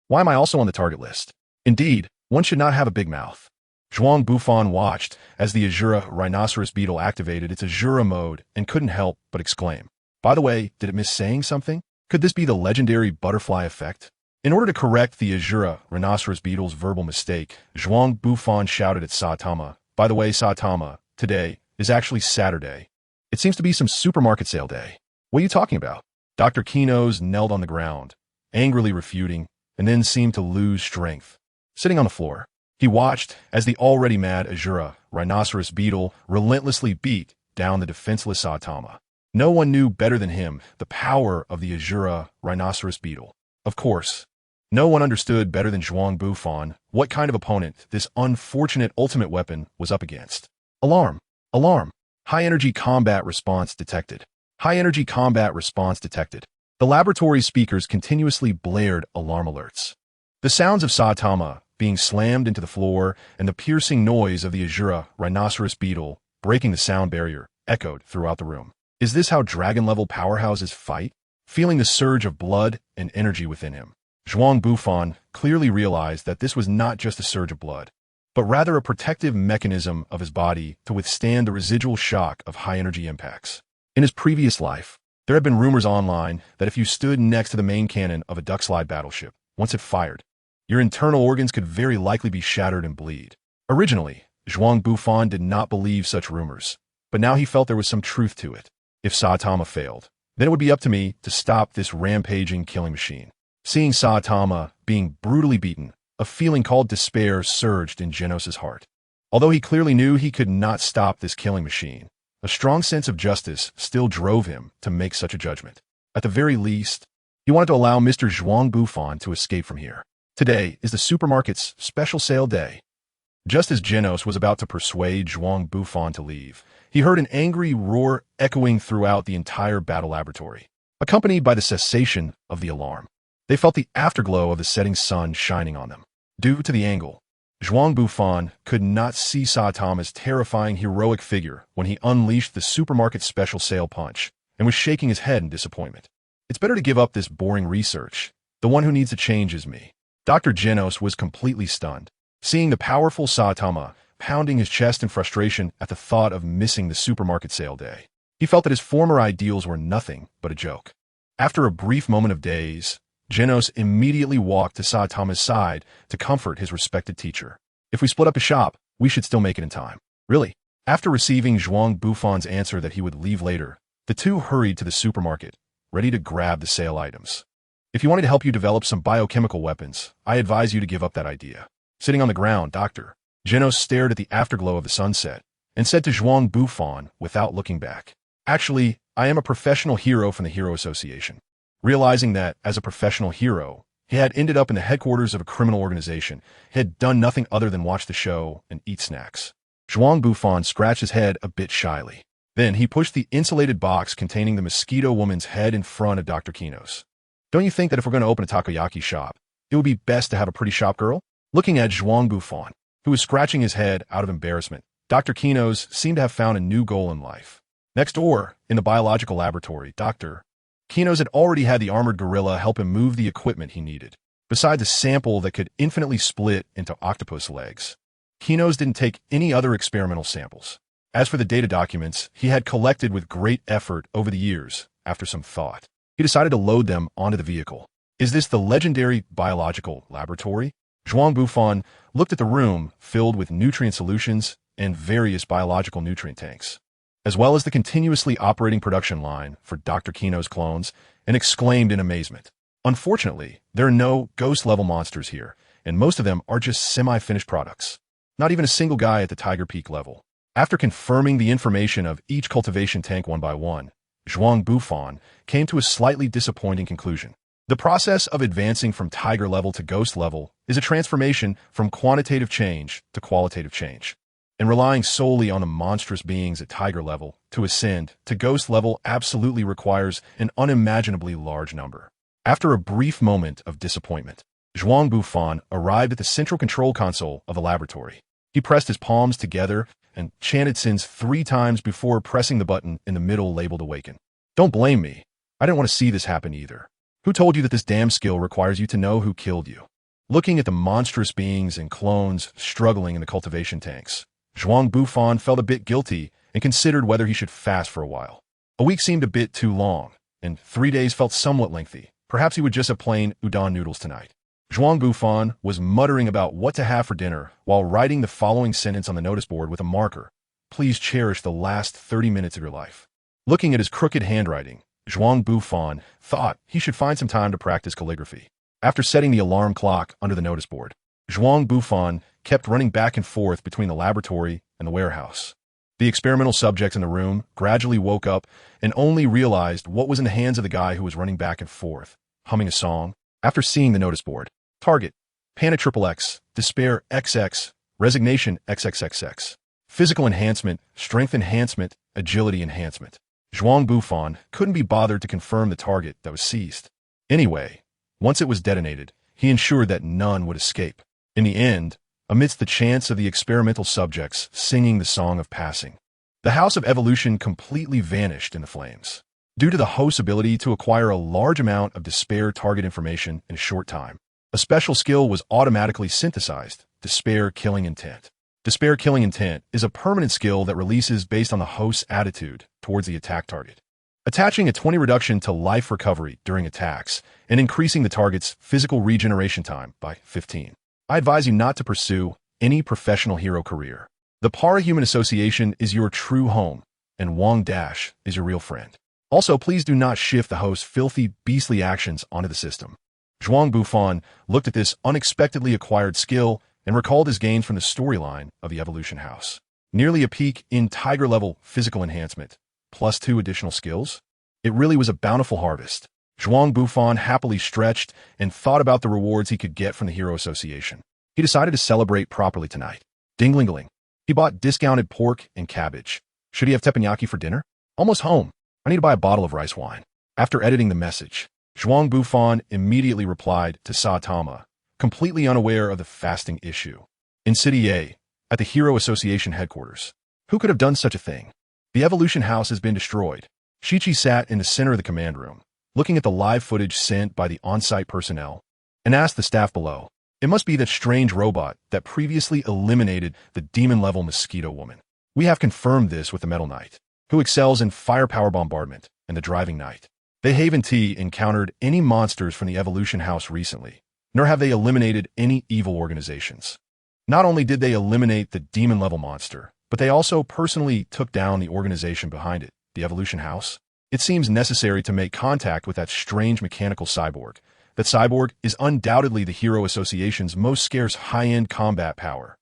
Why am I also on the target list? Indeed, one should not have a big mouth. Zhuang Bufan watched as the Azura rhinoceros beetle activated its Azura mode and couldn't help but exclaim. By the way, did it miss saying something? Could this be the legendary butterfly effect? In order to correct the Azura rhinoceros beetle's verbal mistake, Zhuang Bufan shouted at Saitama, by the way, Saitama, today is actually Saturday. It seems to be some supermarket sale day. What are you talking about? Dr. Kinos knelt on the ground, angrily refuting, and then seemed to lose strength. Sitting on the floor, he watched as the already mad Azura rhinoceros beetle relentlessly beat down the defenseless Saitama. No one knew better than him the power of the Azura rhinoceros beetle. Of course, no one understood better than Zhuang Bufan what kind of opponent this unfortunate ultimate weapon was up against. Alarm! Alarm! High-energy combat response detected. High-energy combat response detected. The laboratory speakers continuously blared alarm alerts. The sounds of Saitama being slammed into the floor and the piercing noise of the Azura rhinoceros beetle breaking the sound barrier echoed throughout the room. Is this how dragon-level powerhouses fight? Feeling the surge of blood and energy within him, Zhuang Bufan clearly realized that this was not just a surge of blood, but rather a protective mechanism of his body to withstand the residual shock of high-energy impacts. In his previous life, there had been rumors online that if you stood next to the main cannon of a duckslide battleship, once it fired, your internal organs could very likely be shattered and bleed. Originally, Zhuang Bufan did not believe such rumors, but now he felt there was some truth to it. If Saitama failed, then it would be up to me to stop this rampaging killing machine. Seeing Saitama being brutally beaten, a feeling called despair surged in Genos' heart. Although he clearly knew he could not stop this killing machine, a strong sense of justice still drove him to make such a judgment. At the very least, he wanted to allow Mr. Zhuang Bufan to escape from here. Today is the supermarket's special sale day. Just as Genos was about to persuade Zhuang Bufan to leave, he heard an angry roar echoing throughout the entire battle laboratory, accompanied by the cessation of the alarm. They felt the afterglow of the setting sun shining on them. Due to the angle, Zhuang Bufan could not see Satama's terrifying heroic figure when he unleashed the supermarket's special sale punch and was shaking his head in disappointment. It's better to give up this boring research. The one who needs a change is me. Dr. Genos was completely stunned, seeing the powerful Satama pounding his chest in frustration at the thought of missing the supermarket sale day. He felt that his former ideals were nothing but a joke. After a brief moment of daze, Genos immediately walked to Satama's side to comfort his respected teacher. If we split up a shop, we should still make it in time. Really? After receiving Zhuang Bufan's answer that he would leave later, the two hurried to the supermarket, ready to grab the sale items. If you wanted to help you develop some biochemical weapons, I advise you to give up that idea. Sitting on the ground, Dr. Genos stared at the afterglow of the sunset and said to Zhuang Bufan without looking back, "Actually, I am a professional hero from the Hero Association." Realizing that, as a professional hero, he had ended up in the headquarters of a criminal organization, he had done nothing other than watch the show and eat snacks. Zhuang Bufan scratched his head a bit shyly. Then he pushed the insulated box containing the mosquito woman's head in front of Dr. Kinos. "Don't you think that if we're going to open a takoyaki shop, it would be best to have a pretty shop girl?" Looking at Zhuang Bufan, who was scratching his head out of embarrassment, Dr. Kinos seemed to have found a new goal in life. Next door, in the biological laboratory, Dr. Kinos had already had the armored gorilla help him move the equipment he needed. Besides a sample that could infinitely split into octopus legs, Kinos didn't take any other experimental samples. As for the data documents he had collected with great effort over the years, after some thought, he decided to load them onto the vehicle. Is this the legendary biological laboratory? Zhuang Bufan looked at the room filled with nutrient solutions and various biological nutrient tanks, as well as the continuously operating production line for Dr. Kinos' clones, and exclaimed in amazement. Unfortunately, there are no ghost-level monsters here, and most of them are just semi-finished products. Not even a single guy at the Tiger Peak level. After confirming the information of each cultivation tank one by one, Zhuang Bufan came to a slightly disappointing conclusion. The process of advancing from Tiger level to Ghost level is a transformation from quantitative change to qualitative change. And relying solely on the monstrous beings at Tiger level to ascend to Ghost level absolutely requires an unimaginably large number. After a brief moment of disappointment, Zhuang Bufan arrived at the central control console of the laboratory. He pressed his palms together and chanted sins 3 times before pressing the button in the middle labeled Awaken. Don't blame me. I didn't want to see this happen either. Who told you that this damn skill requires you to know who killed you? Looking at the monstrous beings and clones struggling in the cultivation tanks, Zhuang Bufan felt a bit guilty and considered whether he should fast for a while. A week seemed a bit too long, and 3 days felt somewhat lengthy. Perhaps he would just have plain udon noodles tonight. Zhuang Bufan was muttering about what to have for dinner while writing the following sentence on the notice board with a marker. Please cherish the last 30 minutes of your life. Looking at his crooked handwriting, Zhuang Bufan thought he should find some time to practice calligraphy. After setting the alarm clock under the notice board, Zhuang Bufan kept running back and forth between the laboratory and the warehouse. The experimental subjects in the room gradually woke up and only realized what was in the hands of the guy who was running back and forth, humming a song. After seeing the notice board, Target, Panic XXX, Despair XX, Resignation XXXX, Physical Enhancement, Strength Enhancement, Agility Enhancement. Zhuang Bufan couldn't be bothered to confirm the target that was seized. Anyway, once it was detonated, he ensured that none would escape. In the end, amidst the chants of the experimental subjects singing the song of passing, the House of Evolution completely vanished in the flames. Due to the host's ability to acquire a large amount of Despair target information in a short time, a special skill was automatically synthesized, Despair Killing Intent. Despair Killing Intent is a permanent skill that releases based on the host's attitude towards the attack target, attaching a 20 reduction to life recovery during attacks and increasing the target's physical regeneration time by 15. I advise you not to pursue any professional hero career. The Para-Human Association is your true home, and Wang Dash is your real friend. Also, please do not shift the host's filthy, beastly actions onto the system. Zhuang Bufan looked at this unexpectedly acquired skill and recalled his gains from the storyline of the Evolution House. Nearly a peak in Tiger-level physical enhancement, plus 2 additional skills. It really was a bountiful harvest. Zhuang Bufan happily stretched and thought about the rewards he could get from the Hero Association. He decided to celebrate properly tonight. Ding-ling-ling. He bought discounted pork and cabbage. Should he have teppanyaki for dinner? Almost home. I need to buy a bottle of rice wine. After editing the message, Zhuang Bufan immediately replied to Saitama, completely unaware of the fasting issue. In City A, at the Hero Association headquarters. Who could have done such a thing? The Evolution House has been destroyed. Shichi sat in the center of the command room, looking at the live footage sent by the on-site personnel, and asked the staff below. It must be that strange robot that previously eliminated the demon-level mosquito woman. We have confirmed this with the Metal Knight, who excels in firepower bombardment, and the Driving Knight. They haven't encountered any monsters from the Evolution House recently, nor have they eliminated any evil organizations. Not only did they eliminate the demon-level monster, but they also personally took down the organization behind it, the Evolution House. It seems necessary to make contact with that strange mechanical cyborg. That cyborg is undoubtedly the Hero Association's most scarce high-end combat power.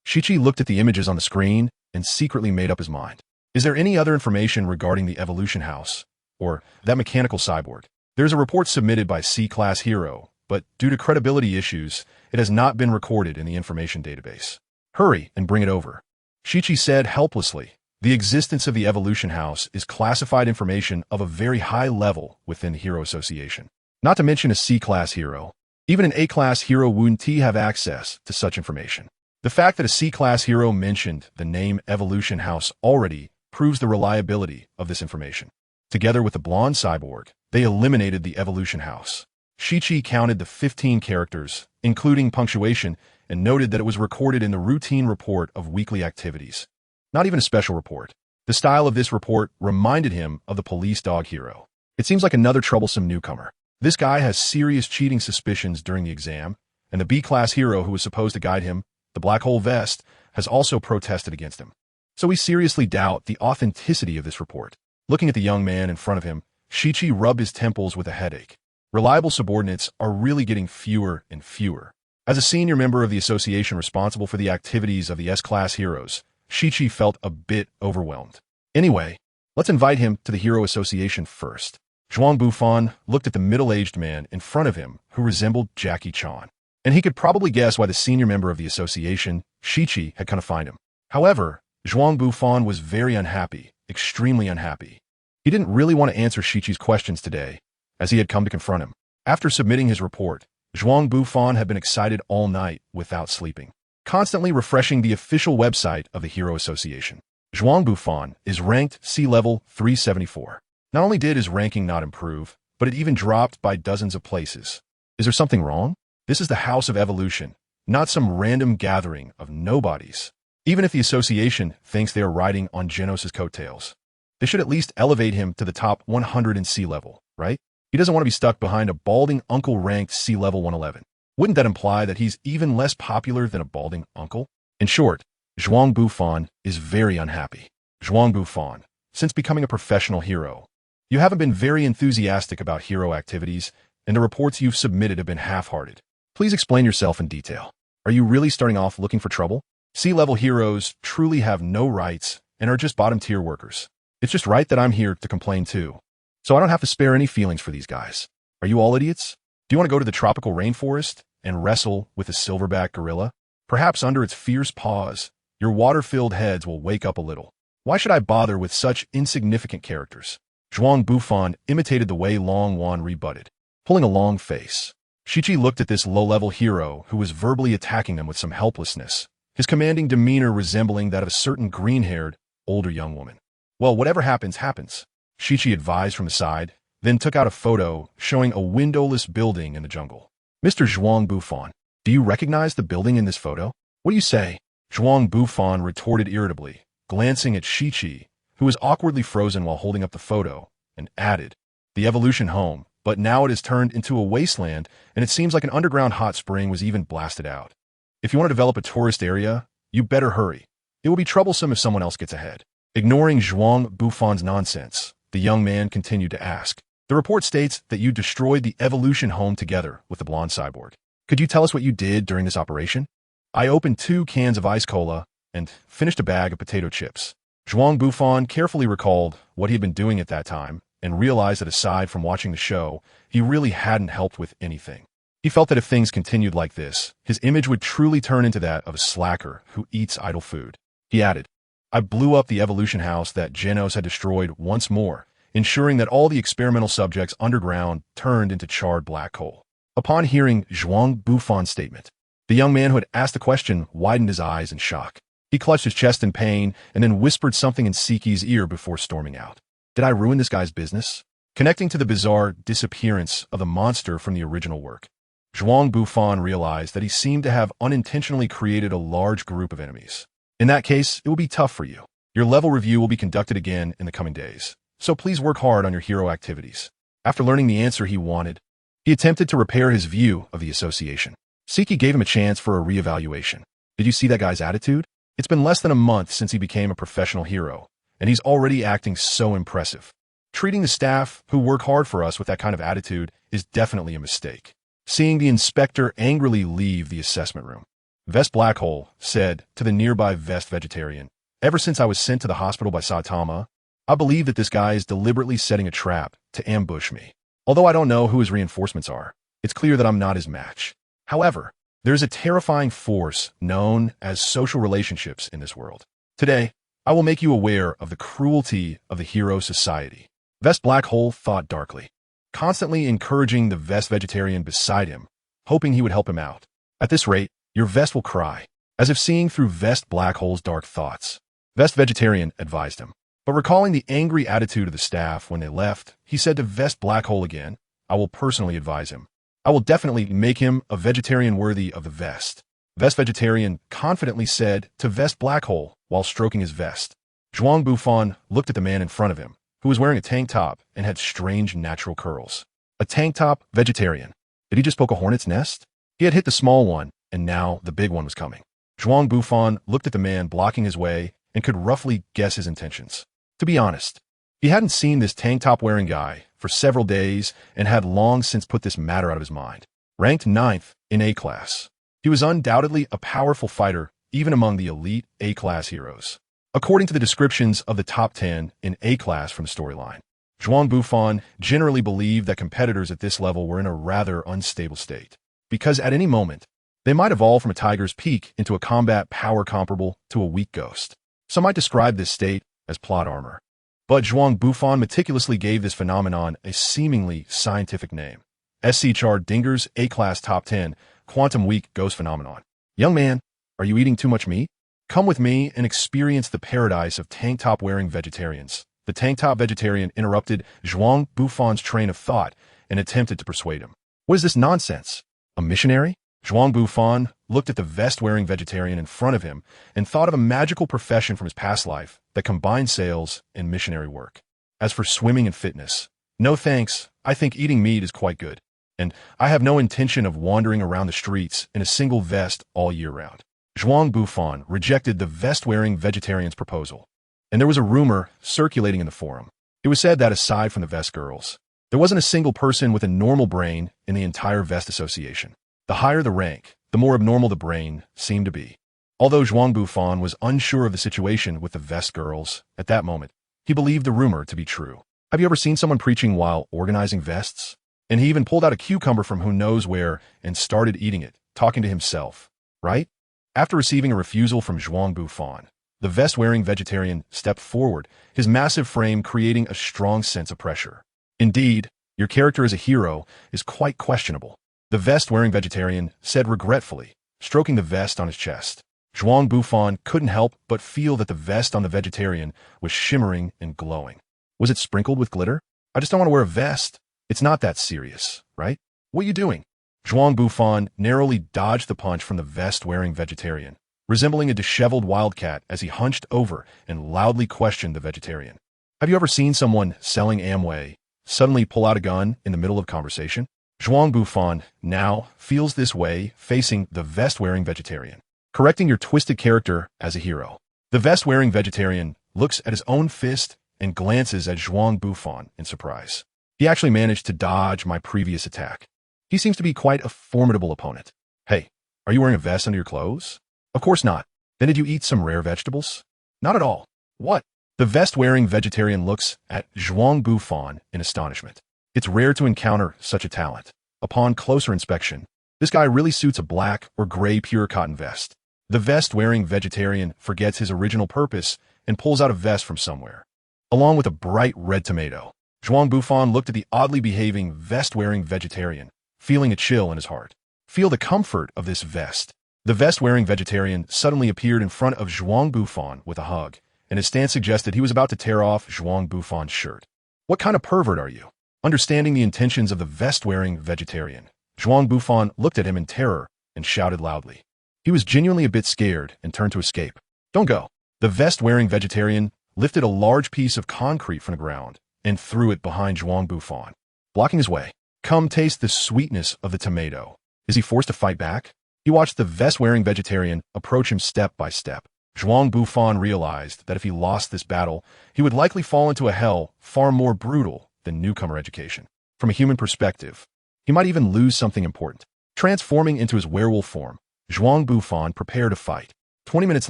Shichi looked at the images on the screen and secretly made up his mind. Is there any other information regarding the Evolution House, or that mechanical cyborg? There's a report submitted by C-Class Hero, but due to credibility issues, it has not been recorded in the information database. Hurry and bring it over. Shichi said helplessly. The existence of the Evolution House is classified information of a very high level within the Hero Association. Not to mention a C-Class hero. Even an A-Class hero wouldn't have access to such information. The fact that a C-Class hero mentioned the name Evolution House already proves the reliability of this information. Together with the blonde cyborg, they eliminated the Evolution House. Shichi counted the 15 characters, including punctuation, and noted that it was recorded in the routine report of weekly activities. Not even a special report. The style of this report reminded him of the police dog hero. It seems like another troublesome newcomer. This guy has serious cheating suspicions during the exam, and the B-Class hero who was supposed to guide him, the Black Hole Vest, has also protested against him. So we seriously doubt the authenticity of this report. Looking at the young man in front of him, Shichi rubbed his temples with a headache. Reliable subordinates are really getting fewer and fewer. As a senior member of the association responsible for the activities of the S-Class heroes, Shichi felt a bit overwhelmed. Anyway, let's invite him to the Hero Association first. Zhuang Bufan looked at the middle-aged man in front of him who resembled Jackie Chan, and he could probably guess why the senior member of the association, Shichi, had come to find him. However, Zhuang Bufan was very unhappy, extremely unhappy. He didn't really want to answer Shichi's questions today, as he had come to confront him. After submitting his report, Zhuang Bufan had been excited all night without sleeping, constantly refreshing the official website of the Hero Association. Zhuang Bufan is ranked C-level 374. Not only did his ranking not improve, but it even dropped by dozens of places. Is there something wrong? This is the House of Evolution, not some random gathering of nobodies. Even if the association thinks they are riding on Genos' coattails, they should at least elevate him to the top 100 in C-level, right? He doesn't want to be stuck behind a balding uncle ranked C-level 111. Wouldn't that imply that he's even less popular than a balding uncle? In short, Zhuang Bufan is very unhappy. Zhuang Bufan, since becoming a professional hero, you haven't been very enthusiastic about hero activities, and the reports you've submitted have been half-hearted. Please explain yourself in detail. Are you really starting off looking for trouble? C-level heroes truly have no rights and are just bottom-tier workers. It's just right that I'm here to complain too. So I don't have to spare any feelings for these guys. Are you all idiots? Do you want to go to the tropical rainforest and wrestle with a silverback gorilla? Perhaps under its fierce paws, your water-filled heads will wake up a little. Why should I bother with such insignificant characters? Zhuang Bufan imitated the way Long Wan rebutted, pulling a long face. Shichi looked at this low-level hero who was verbally attacking them with some helplessness, his commanding demeanor resembling that of a certain green-haired, older young woman. Well, whatever happens, happens, Shichi advised from the side, then took out a photo showing a windowless building in the jungle. Mr. Zhuang Bufan, do you recognize the building in this photo? What do you say? Zhuang Bufan retorted irritably, glancing at Shichi, who was awkwardly frozen while holding up the photo, and added, the Evolution home, but now it has turned into a wasteland, and it seems like an underground hot spring was even blasted out. If you want to develop a tourist area, you better hurry. It will be troublesome if someone else gets ahead. Ignoring Zhuang Bufan's nonsense, the young man continued to ask, the report states that you destroyed the Evolution home together with the blonde cyborg. Could you tell us what you did during this operation? I opened 2 cans of ice cola and finished a bag of potato chips. Zhuang Bufan carefully recalled what he had been doing at that time and realized that aside from watching the show, he really hadn't helped with anything. He felt that if things continued like this, his image would truly turn into that of a slacker who eats idle food. He added, "I blew up the evolution house that Genos had destroyed once more, ensuring that all the experimental subjects underground turned into charred black coal." Upon hearing Zhuang Bufan's statement, the young man who had asked the question widened his eyes in shock. He clutched his chest in pain and then whispered something in Siki's ear before storming out. Did I ruin this guy's business? Connecting to the bizarre disappearance of the monster from the original work, Zhuang Bufan realized that he seemed to have unintentionally created a large group of enemies. In that case, it will be tough for you. Your level review will be conducted again in the coming days, so please work hard on your hero activities. After learning the answer he wanted, he attempted to repair his view of the association. Siki gave him a chance for a reevaluation. Did you see that guy's attitude? It's been less than a month since he became a professional hero, and he's already acting so impressive. Treating the staff who work hard for us with that kind of attitude is definitely a mistake. Seeing the inspector angrily leave the assessment room, Vest Blackhole said to the nearby Vest Vegetarian, "Ever since I was sent to the hospital by Saitama, I believe that this guy is deliberately setting a trap to ambush me. Although I don't know who his reinforcements are, it's clear that I'm not his match. However, there's a terrifying force known as social relationships in this world. Today, I will make you aware of the cruelty of the hero society." Vest Blackhole thought darkly, constantly encouraging the Vest Vegetarian beside him, hoping he would help him out. At this rate, your Vest will cry, as if seeing through Vest Blackhole's dark thoughts. Vest Vegetarian advised him. But recalling the angry attitude of the staff when they left, he said to Vest Blackhole again, "I will personally advise him. I will definitely make him a vegetarian worthy of the vest." Vest Vegetarian confidently said to Vest Blackhole while stroking his vest. Zhuang Bufan looked at the man in front of him, who was wearing a tank top and had strange natural curls. A tank top vegetarian. Did he just poke a hornet's nest? He had hit the small one, and now the big one was coming. Zhuang Bufan looked at the man blocking his way and could roughly guess his intentions. To be honest, he hadn't seen this tank top wearing guy for several days and had long since put this matter out of his mind. Ranked 9th in A-class, he was undoubtedly a powerful fighter even among the elite A-class heroes. According to the descriptions of the top 10 in A-class from the storyline, Zhuang Bufan generally believed that competitors at this level were in a rather unstable state, because at any moment, they might evolve from a tiger's peak into a combat power comparable to a weak ghost. Some might describe this state as plot armor. But Zhuang Bufan meticulously gave this phenomenon a seemingly scientific name. SC Char Dinger's A-Class Top 10 Quantum Weak Ghost Phenomenon. Young man, are you eating too much meat? Come with me and experience the paradise of tank top wearing vegetarians. The tank top vegetarian interrupted Zhuang Bufan's train of thought and attempted to persuade him. What is this nonsense? A missionary? Zhuang Bufan looked at the vest-wearing vegetarian in front of him and thought of a magical profession from his past life that combined sales and missionary work. As for swimming and fitness, no thanks, I think eating meat is quite good, and I have no intention of wandering around the streets in a single vest all year round. Zhuang Bufan rejected the vest-wearing vegetarian's proposal, and there was a rumor circulating in the forum. It was said that aside from the vest girls, there wasn't a single person with a normal brain in the entire vest association. The higher the rank, the more abnormal the brain seemed to be. Although Zhuang Bufan was unsure of the situation with the vest girls at that moment, he believed the rumor to be true. Have you ever seen someone preaching while organizing vests? And he even pulled out a cucumber from who knows where and started eating it, talking to himself, right? After receiving a refusal from Zhuang Bufan, the vest-wearing vegetarian stepped forward, his massive frame creating a strong sense of pressure. Indeed, your character as a hero is quite questionable, the vest-wearing vegetarian said regretfully, stroking the vest on his chest. Zhuang Bufan couldn't help but feel that the vest on the vegetarian was shimmering and glowing. Was it sprinkled with glitter? I just don't want to wear a vest. It's not that serious, right? What are you doing? Zhuang Bufan narrowly dodged the punch from the vest-wearing vegetarian, resembling a disheveled wildcat as he hunched over and loudly questioned the vegetarian. Have you ever seen someone selling Amway suddenly pull out a gun in the middle of conversation? Zhuang Bufan now feels this way facing the vest-wearing vegetarian, correcting your twisted character as a hero. The vest-wearing vegetarian looks at his own fist and glances at Zhuang Bufan in surprise. He actually managed to dodge my previous attack. He seems to be quite a formidable opponent. Hey, are you wearing a vest under your clothes? Of course not. Then did you eat some rare vegetables? Not at all. What? The vest-wearing vegetarian looks at Zhuang Bufan in astonishment. It's rare to encounter such a talent. Upon closer inspection, this guy really suits a black or gray pure cotton vest. The vest-wearing vegetarian forgets his original purpose and pulls out a vest from somewhere, along with a bright red tomato. Zhuang Bufan looked at the oddly behaving vest-wearing vegetarian, feeling a chill in his heart. Feel the comfort of this vest. The vest-wearing vegetarian suddenly appeared in front of Zhuang Bufan with a hug, and his stance suggested he was about to tear off Zhuang Bufan's shirt. What kind of pervert are you? Understanding the intentions of the vest-wearing vegetarian, Zhuang Bufan looked at him in terror and shouted loudly. He was genuinely a bit scared and turned to escape. Don't go. The vest-wearing vegetarian lifted a large piece of concrete from the ground and threw it behind Zhuang Bufan, blocking his way. Come taste the sweetness of the tomato. Is he forced to fight back? He watched the vest-wearing vegetarian approach him step by step. Zhuang Bufan realized that if he lost this battle, he would likely fall into a hell far more brutal than newcomer education. From a human perspective, he might even lose something important. Transforming into his werewolf form, Zhuang Bufan prepared to fight. 20 minutes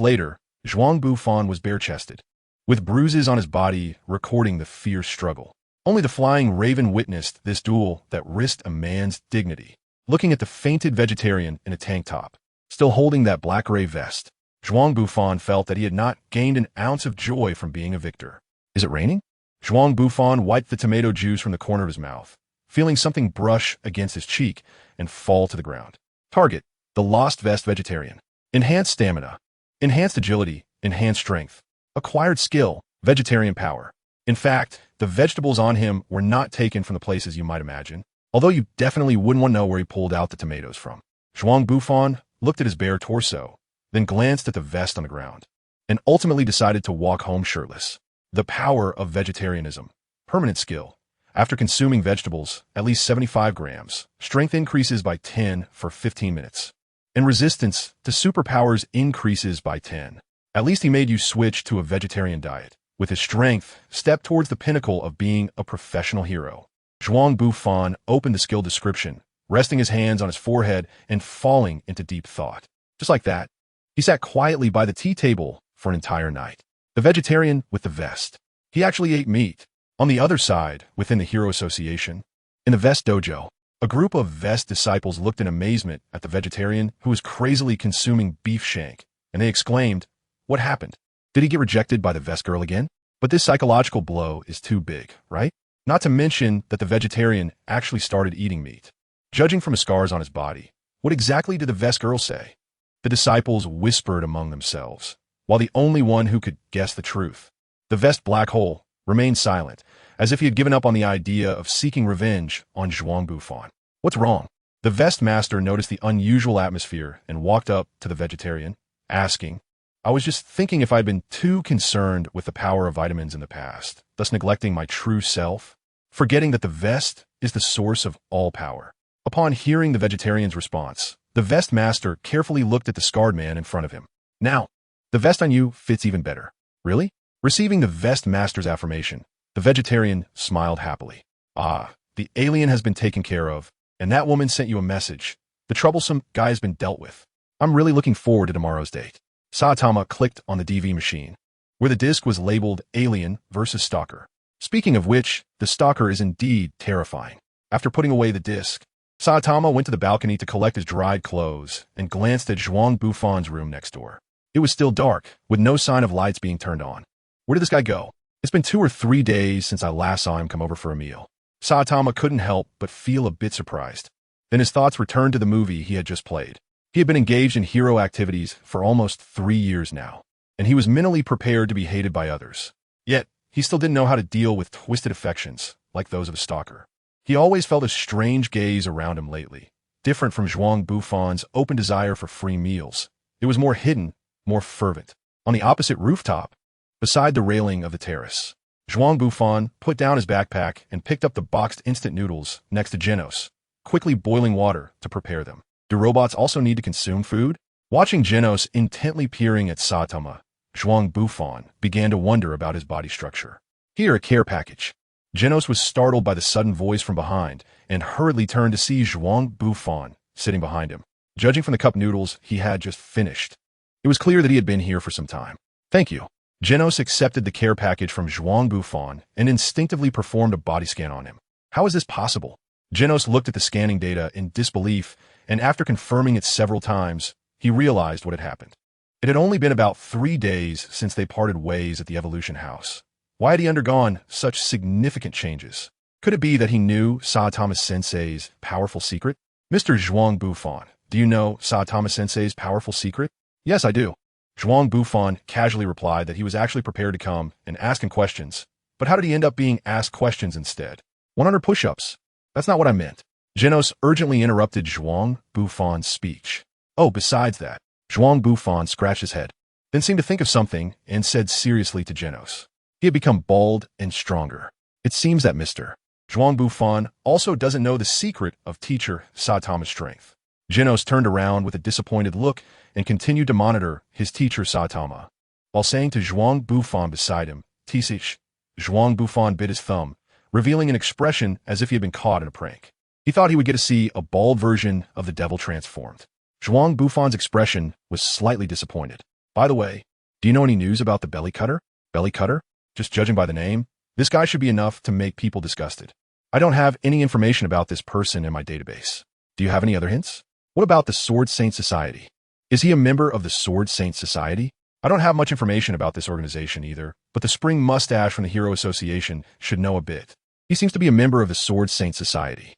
later, Zhuang Bufan was bare-chested, with bruises on his body recording the fierce struggle. Only the flying raven witnessed this duel that risked a man's dignity. Looking at the fainted vegetarian in a tank top, still holding that black-gray vest, Zhuang Bufan felt that he had not gained an ounce of joy from being a victor. Is it raining? Zhuang Bufan wiped the tomato juice from the corner of his mouth, feeling something brush against his cheek and fall to the ground. Target: the lost vest vegetarian. Enhanced stamina, enhanced agility, enhanced strength, acquired skill, vegetarian power. In fact, the vegetables on him were not taken from the places you might imagine, although you definitely wouldn't want to know where he pulled out the tomatoes from. Zhuang Bufan looked at his bare torso, then glanced at the vest on the ground, and ultimately decided to walk home shirtless. The power of vegetarianism. Permanent skill. After consuming vegetables, at least 75 grams, strength increases by 10 for 15 minutes. And resistance to superpowers increases by 10. At least he made you switch to a vegetarian diet. With his strength, step towards the pinnacle of being a professional hero. Zhuang Bufan opened the skill description, resting his hands on his forehead and falling into deep thought. Just like that, he sat quietly by the tea table for an entire night. The vegetarian with the vest. He actually ate meat. On the other side, within the Hero Association, in the Vest Dojo, a group of Vest disciples looked in amazement at the vegetarian who was crazily consuming beef shank, and they exclaimed, "What happened? Did he get rejected by the Vest girl again?" But this psychological blow is too big, right? Not to mention that the vegetarian actually started eating meat. Judging from the scars on his body, what exactly did the Vest girl say? The disciples whispered among themselves, while the only one who could guess the truth, the Vest black hole, remained silent, as if he had given up on the idea of seeking revenge on Zhuang Bufan. What's wrong? The Vest master noticed the unusual atmosphere and walked up to the vegetarian, asking, "I was just thinking if I'd been too concerned with the power of vitamins in the past, thus neglecting my true self, forgetting that the Vest is the source of all power." Upon hearing the vegetarian's response, the Vest master carefully looked at the scarred man in front of him. "Now, the vest on you fits even better." "Really?" Receiving the Vest master's affirmation, the vegetarian smiled happily. "Ah, the alien has been taken care of, and that woman sent you a message. The troublesome guy has been dealt with. I'm really looking forward to tomorrow's date." Saitama clicked on the DV machine, where the disc was labeled Alien versus Stalker. Speaking of which, the Stalker is indeed terrifying. After putting away the disc, Saitama went to the balcony to collect his dried clothes and glanced at Zhuang Bufan's room next door. It was still dark, with no sign of lights being turned on. Where did this guy go? It's been 2 or 3 days since I last saw him come over for a meal. Saitama couldn't help but feel a bit surprised. Then his thoughts returned to the movie he had just played. He had been engaged in hero activities for almost 3 years now, and he was mentally prepared to be hated by others. Yet, he still didn't know how to deal with twisted affections like those of a stalker. He always felt a strange gaze around him lately, different from Zhuang Bufan's open desire for free meals. It was more hidden, more fervent. On the opposite rooftop, beside the railing of the terrace, Zhuang Bufan put down his backpack and picked up the boxed instant noodles next to Genos, quickly boiling water to prepare them. Do robots also need to consume food? Watching Genos intently peering at Saitama, Zhuang Bufan began to wonder about his body structure. "Here, a care package." Genos was startled by the sudden voice from behind and hurriedly turned to see Zhuang Bufan sitting behind him. Judging from the cup noodles he had just finished, it was clear that he had been here for some time. "Thank you." Genos accepted the care package from Zhuang Bufan and instinctively performed a body scan on him. How is this possible? Genos looked at the scanning data in disbelief, and after confirming it several times, he realized what had happened. It had only been about 3 days since they parted ways at the Evolution House. Why had he undergone such significant changes? Could it be that he knew Saitama Sensei's powerful secret? Mr. Zhuang Bufan, do you know Saitama Sensei's powerful secret? Yes, I do. Zhuang Bufan casually replied that he was actually prepared to come and ask him questions. But how did he end up being asked questions instead? 100 push-ups. That's not what I meant. Genos urgently interrupted Zhuang Bufan's speech. Oh, besides that, Zhuang Bufan scratched his head, then seemed to think of something and said seriously to Genos. He had become bald and stronger. It seems that Mr. Zhuang Bufan also doesn't know the secret of teacher Saitama's strength. Genos turned around with a disappointed look and continued to monitor his teacher Saitama. While saying to Zhuang Bufan beside him, "Tisish," Zhuang Bufan bit his thumb, revealing an expression as if he had been caught in a prank. He thought he would get to see a bald version of the devil transformed. Zhuang Bufan's expression was slightly disappointed. By the way, do you know any news about the belly cutter? Belly cutter? Just judging by the name, this guy should be enough to make people disgusted. I don't have any information about this person in my database. Do you have any other hints? What about the Sword Saint Society? Is he a member of the Sword Saint Society? I don't have much information about this organization either, but the spring mustache from the Hero Association should know a bit. He seems to be a member of the Sword Saint Society.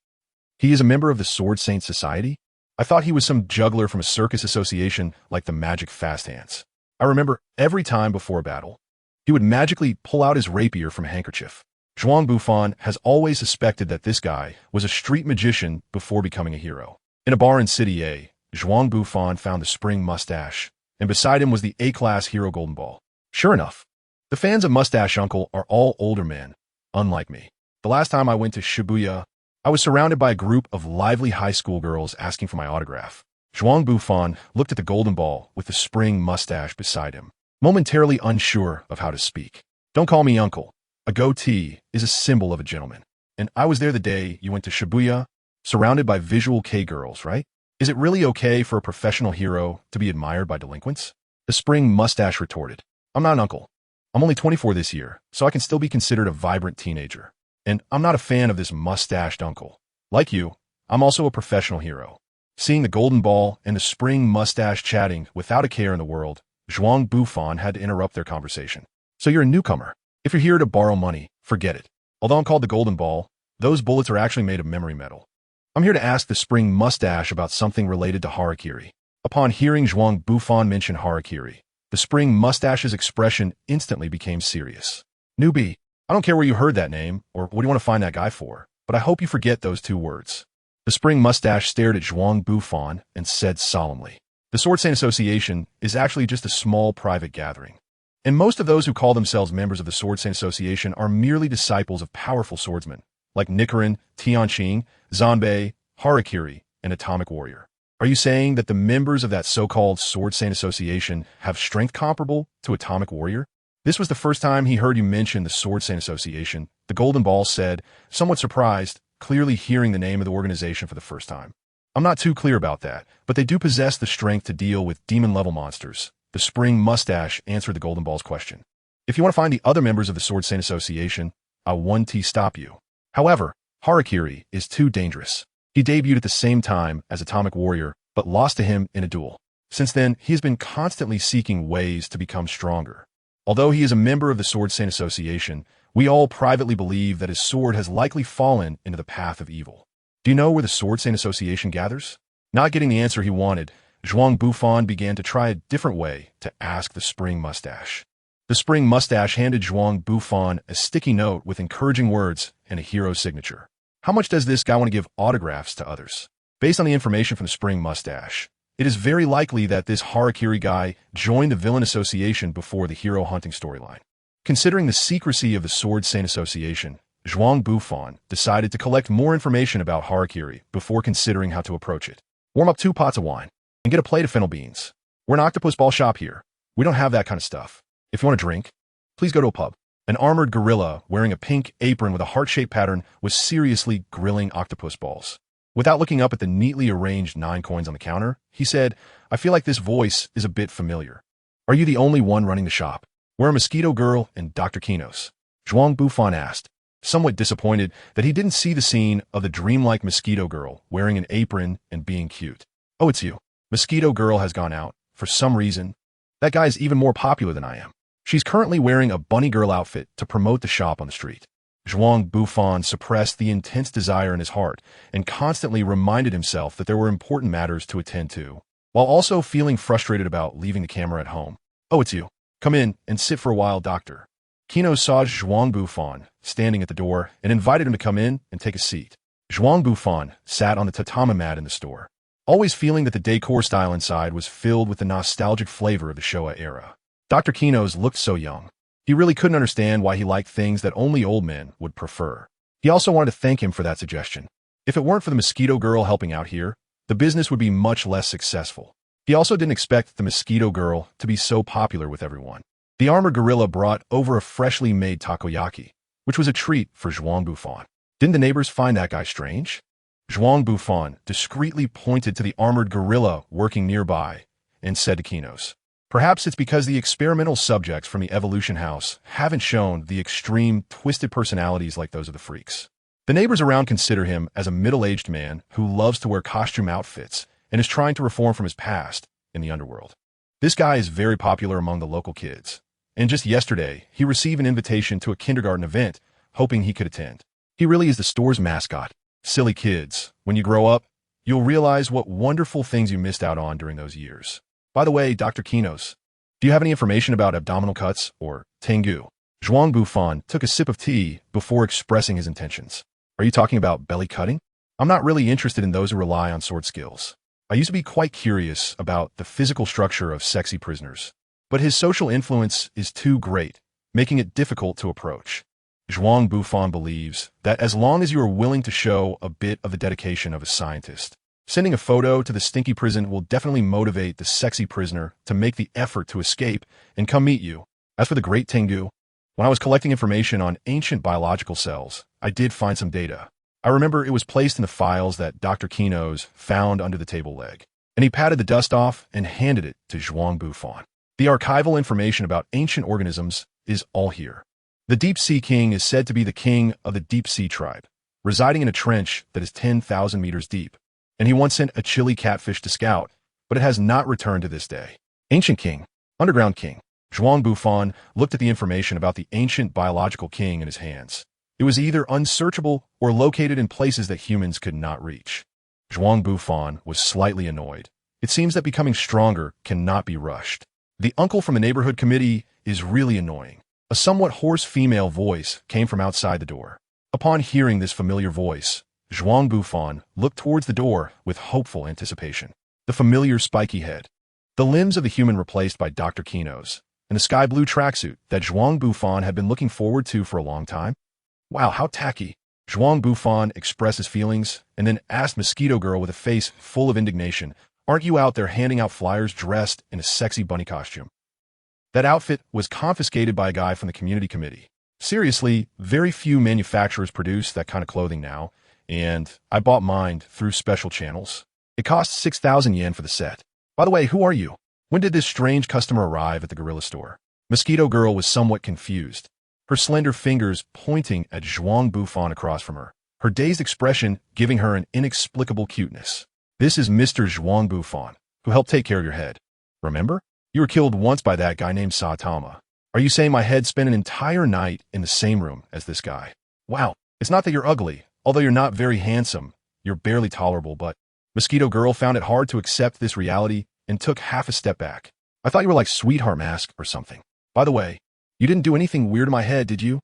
He is a member of the Sword Saint Society? I thought he was some juggler from a circus association like the Magic Fast Hands. I remember every time before a battle, he would magically pull out his rapier from a handkerchief. Zhuang Bufan has always suspected that this guy was a street magician before becoming a hero. In a bar in City A, Zhuang Bufan found the spring mustache, and beside him was the A-class hero golden ball. Sure enough, the fans of Mustache Uncle are all older men, unlike me. The last time I went to Shibuya, I was surrounded by a group of lively high school girls asking for my autograph. Zhuang Bufan looked at the golden ball with the spring mustache beside him, momentarily unsure of how to speak. Don't call me uncle. A goatee is a symbol of a gentleman. And I was there the day you went to Shibuya, surrounded by visual K-girls, right? Is it really okay for a professional hero to be admired by delinquents? The spring mustache retorted. I'm not an uncle. I'm only 24 this year, so I can still be considered a vibrant teenager. And I'm not a fan of this mustached uncle. Like you, I'm also a professional hero. Seeing the golden ball and the spring mustache chatting without a care in the world, Zhuang Bufan had to interrupt their conversation. So you're a newcomer. If you're here to borrow money, forget it. Although I'm called the golden ball, those bullets are actually made of memory metal. I'm here to ask the spring mustache about something related to harakiri. Upon hearing Zhuang Bufan mention harakiri, the spring mustache's expression instantly became serious. Newbie, I don't care where you heard that name, or what do you want to find that guy for, but I hope you forget those 2 words. The spring mustache stared at Zhuang Bufan and said solemnly, the Sword Saint Association is actually just a small private gathering. And most of those who call themselves members of the Sword Saint Association are merely disciples of powerful swordsmen, like Nichiren, Tianqing, Zanbei, Harakiri, and Atomic Warrior. Are you saying that the members of that so-called Sword Saint Association have strength comparable to Atomic Warrior? This was the first time he heard you mention the Sword Saint Association, the Golden Ball said, somewhat surprised, clearly hearing the name of the organization for the first time. I'm not too clear about that, but they do possess the strength to deal with demon-level monsters. The spring mustache answered the Golden Ball's question. If you want to find the other members of the Sword Saint Association, I'll 1T stop you. However, Harakiri is too dangerous. He debuted at the same time as Atomic Warrior, but lost to him in a duel. Since then, he has been constantly seeking ways to become stronger. Although he is a member of the Sword Saint Association, we all privately believe that his sword has likely fallen into the path of evil. Do you know where the Sword Saint Association gathers? Not getting the answer he wanted, Zhuang Bufan began to try a different way to ask the spring mustache. The spring mustache handed Zhuang Bufan a sticky note with encouraging words and a hero's signature. How much does this guy want to give autographs to others? Based on the information from the spring mustache, it is very likely that this Harakiri guy joined the Villain Association before the hero hunting storyline. Considering the secrecy of the Sword Saint Association, Zhuang Bufan decided to collect more information about Harakiri before considering how to approach it. Warm up 2 pots of wine and get a plate of fennel beans. We're an octopus ball shop here. We don't have that kind of stuff. If you want a drink, please go to a pub. An armored gorilla wearing a pink apron with a heart-shaped pattern was seriously grilling octopus balls. Without looking up at the neatly arranged 9 coins on the counter, he said, I feel like this voice is a bit familiar. Are you the only one running the shop? We're a Mosquito Girl and Dr. Kinos. Zhuang Bufan asked, somewhat disappointed that he didn't see the scene of the dreamlike Mosquito Girl wearing an apron and being cute. Oh, it's you. Mosquito Girl has gone out. For some reason, that guy's even more popular than I am. She's currently wearing a bunny girl outfit to promote the shop on the street. Zhuang Bufan suppressed the intense desire in his heart and constantly reminded himself that there were important matters to attend to, while also feeling frustrated about leaving the camera at home. Oh, it's you. Come in and sit for a while, doctor. Kino saw Zhuang Bufan standing at the door and invited him to come in and take a seat. Zhuang Bufan sat on the tatami mat in the store, always feeling that the decor style inside was filled with the nostalgic flavor of the Showa era. Dr. Kinos looked so young. He really couldn't understand why he liked things that only old men would prefer. He also wanted to thank him for that suggestion. If it weren't for the Mosquito Girl helping out here, the business would be much less successful. He also didn't expect the Mosquito Girl to be so popular with everyone. The armored gorilla brought over a freshly made takoyaki, which was a treat for Zhuang Bufan. Didn't the neighbors find that guy strange? Zhuang Bufan discreetly pointed to the armored gorilla working nearby and said to Kinos, perhaps it's because the experimental subjects from the evolution house haven't shown the extreme, twisted personalities like those of the freaks. The neighbors around consider him as a middle-aged man who loves to wear costume outfits and is trying to reform from his past in the underworld. This guy is very popular among the local kids, and just yesterday, he received an invitation to a kindergarten event, hoping he could attend. He really is the store's mascot. Silly kids, when you grow up, you'll realize what wonderful things you missed out on during those years. By the way, Dr. Kinos, do you have any information about abdominal cuts or tengu? Zhuang Bufan took a sip of tea before expressing his intentions. Are you talking about belly cutting? I'm not really interested in those who rely on sword skills. I used to be quite curious about the physical structure of sexy prisoners, but his social influence is too great, making it difficult to approach. Zhuang Bufan believes that as long as you are willing to show a bit of the dedication of a scientist, sending a photo to the stinky prison will definitely motivate the sexy prisoner to make the effort to escape and come meet you. As for the great Tengu, when I was collecting information on ancient biological cells, I did find some data. I remember it was placed in the files that Dr. Kinos found under the table leg, and he patted the dust off and handed it to Zhuang Bufan. The archival information about ancient organisms is all here. The Deep Sea King is said to be the king of the Deep Sea tribe, residing in a trench that is 10,000 meters deep. And he once sent a chili catfish to scout, but it has not returned to this day. Ancient King, Underground King. Zhuang Bufan looked at the information about the ancient biological king in his hands. It was either unsearchable or located in places that humans could not reach. Zhuang Bufan was slightly annoyed. It seems that becoming stronger cannot be rushed. The uncle from the neighborhood committee is really annoying. A somewhat hoarse female voice came from outside the door. Upon hearing this familiar voice, Zhuang Bufan looked towards the door with hopeful anticipation. The familiar spiky head, the limbs of the human replaced by Dr. Kinos, and the sky blue tracksuit that Zhuang Bufan had been looking forward to for a long time. Wow, how tacky. Zhuang Bufan expressed his feelings and then asked Mosquito Girl with a face full of indignation, aren't you out there handing out flyers dressed in a sexy bunny costume? That outfit was confiscated by a guy from the community committee. Seriously, very few manufacturers produce that kind of clothing now, and I bought mine through special channels. It cost 6,000 yen for the set. By the way, who are you? When did this strange customer arrive at the gorilla store? Mosquito Girl was somewhat confused, her slender fingers pointing at Zhuang Bufan across from her, her dazed expression giving her an inexplicable cuteness. This is Mr. Zhuang Bufan, who helped take care of your head. Remember? You were killed once by that guy named Saitama. Are you saying my head spent an entire night in the same room as this guy? Wow, it's not that you're ugly. Although you're not very handsome, you're barely tolerable, but Mosquito Girl found it hard to accept this reality and took half a step back. I thought you were like Sweetheart Mask or something. By the way, you didn't do anything weird to my head, did you?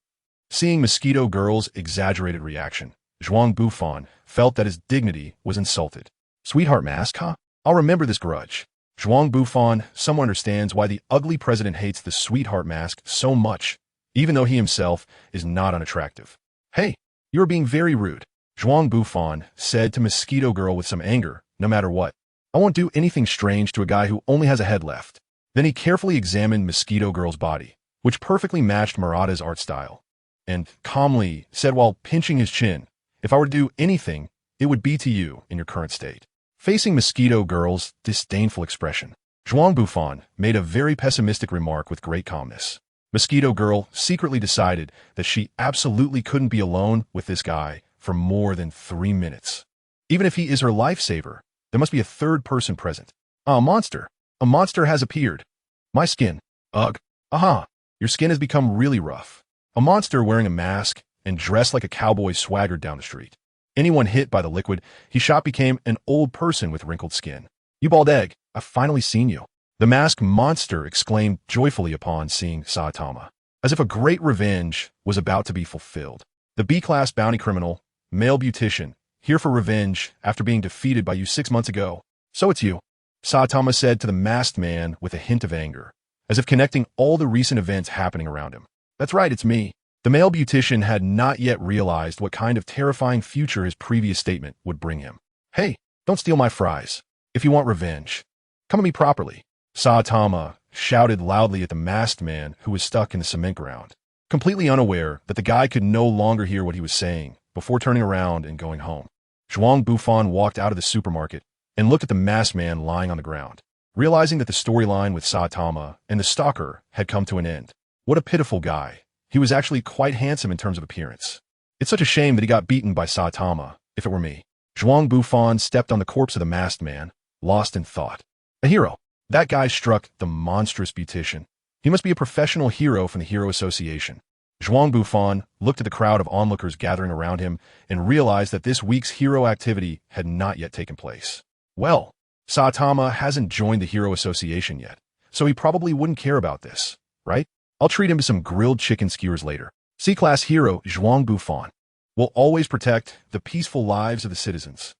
Seeing Mosquito Girl's exaggerated reaction, Zhuang Bufan felt that his dignity was insulted. Sweetheart Mask, huh? I'll remember this grudge. Zhuang Bufan somewhat understands why the ugly president hates the Sweetheart Mask so much, even though he himself is not unattractive. Hey! You are being very rude, Zhuang Bufan said to Mosquito Girl with some anger, no matter what. I won't do anything strange to a guy who only has a head left. Then he carefully examined Mosquito Girl's body, which perfectly matched Murata's art style, and calmly said while pinching his chin, if I were to do anything, it would be to you in your current state. Facing Mosquito Girl's disdainful expression, Zhuang Bufan made a very pessimistic remark with great calmness. Mosquito Girl secretly decided that she absolutely couldn't be alone with this guy for more than 3 minutes. Even if he is her lifesaver, there must be a third person present. A monster. A monster has appeared. My skin. Ugh. Aha. Your skin has become really rough. A monster wearing a mask and dressed like a cowboy swaggered down the street. Anyone hit by the liquid he shot became an old person with wrinkled skin. You bald egg, I've finally seen you. The masked monster exclaimed joyfully upon seeing Saitama, as if a great revenge was about to be fulfilled. The B-class bounty criminal, male beautician, here for revenge after being defeated by you 6 months ago. So it's you, Saitama said to the masked man with a hint of anger, as if connecting all the recent events happening around him. That's right, it's me. The male beautician had not yet realized what kind of terrifying future his previous statement would bring him. Hey, don't steal my fries. If you want revenge, come at me properly. Saitama shouted loudly at the masked man who was stuck in the cement ground, completely unaware that the guy could no longer hear what he was saying before turning around and going home. Zhuang Bufan walked out of the supermarket and looked at the masked man lying on the ground, realizing that the storyline with Saitama and the stalker had come to an end. What a pitiful guy. He was actually quite handsome in terms of appearance. It's such a shame that he got beaten by Saitama, if it were me. Zhuang Bufan stepped on the corpse of the masked man, lost in thought. A hero. That guy struck the monstrous beautician. He must be a professional hero from the Hero Association. Zhuang Bufan looked at the crowd of onlookers gathering around him and realized that this week's hero activity had not yet taken place. Well, Saitama hasn't joined the Hero Association yet, so he probably wouldn't care about this, right? I'll treat him to some grilled chicken skewers later. C-class hero Zhuang Bufan will always protect the peaceful lives of the citizens.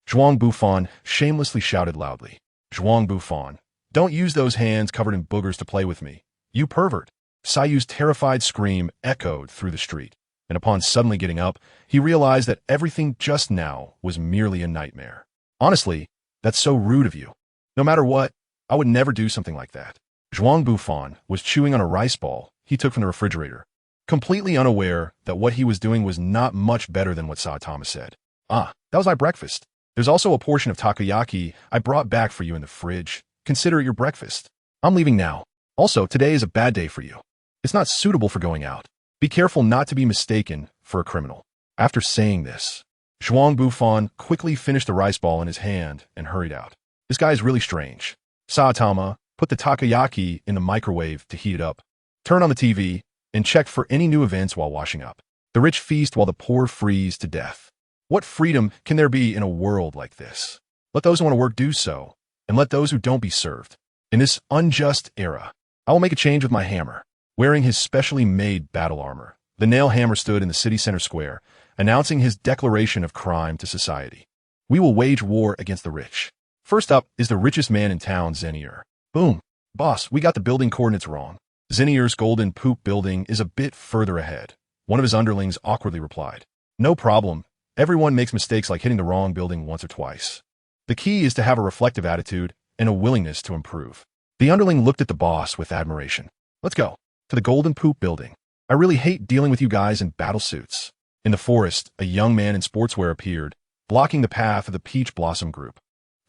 Zhuang Bufan shamelessly shouted loudly. Zhuang Bufan, don't use those hands covered in boogers to play with me. You pervert. Sayu's terrified scream echoed through the street, and upon suddenly getting up, he realized that everything just now was merely a nightmare. Honestly, that's so rude of you. No matter what, I would never do something like that. Zhuang Bufan was chewing on a rice ball he took from the refrigerator, completely unaware that what he was doing was not much better than what Saitama said. Ah, that was my breakfast. There's also a portion of takoyaki I brought back for you in the fridge. Consider it your breakfast. I'm leaving now. Also, today is a bad day for you. It's not suitable for going out. Be careful not to be mistaken for a criminal. After saying this, Zhuang Bufan quickly finished the rice ball in his hand and hurried out. This guy is really strange. Saitama put the takoyaki in the microwave to heat it up, turn on the TV, and check for any new events while washing up. The rich feast while the poor freeze to death. What freedom can there be in a world like this? Let those who want to work do so, and let those who don't be served. In this unjust era, I will make a change with my hammer. Wearing his specially made battle armor, the nail hammer stood in the city center square, announcing his declaration of crime to society. We will wage war against the rich. First up is the richest man in town, Zenier. Boom. Boss, we got the building coordinates wrong. Zenier's golden poop building is a bit further ahead. One of his underlings awkwardly replied. No problem. Everyone makes mistakes like hitting the wrong building once or twice. The key is to have a reflective attitude and a willingness to improve. The underling looked at the boss with admiration. Let's go. To the golden poop building. I really hate dealing with you guys in battle suits. In the forest, a young man in sportswear appeared, blocking the path of the Peach Blossom group.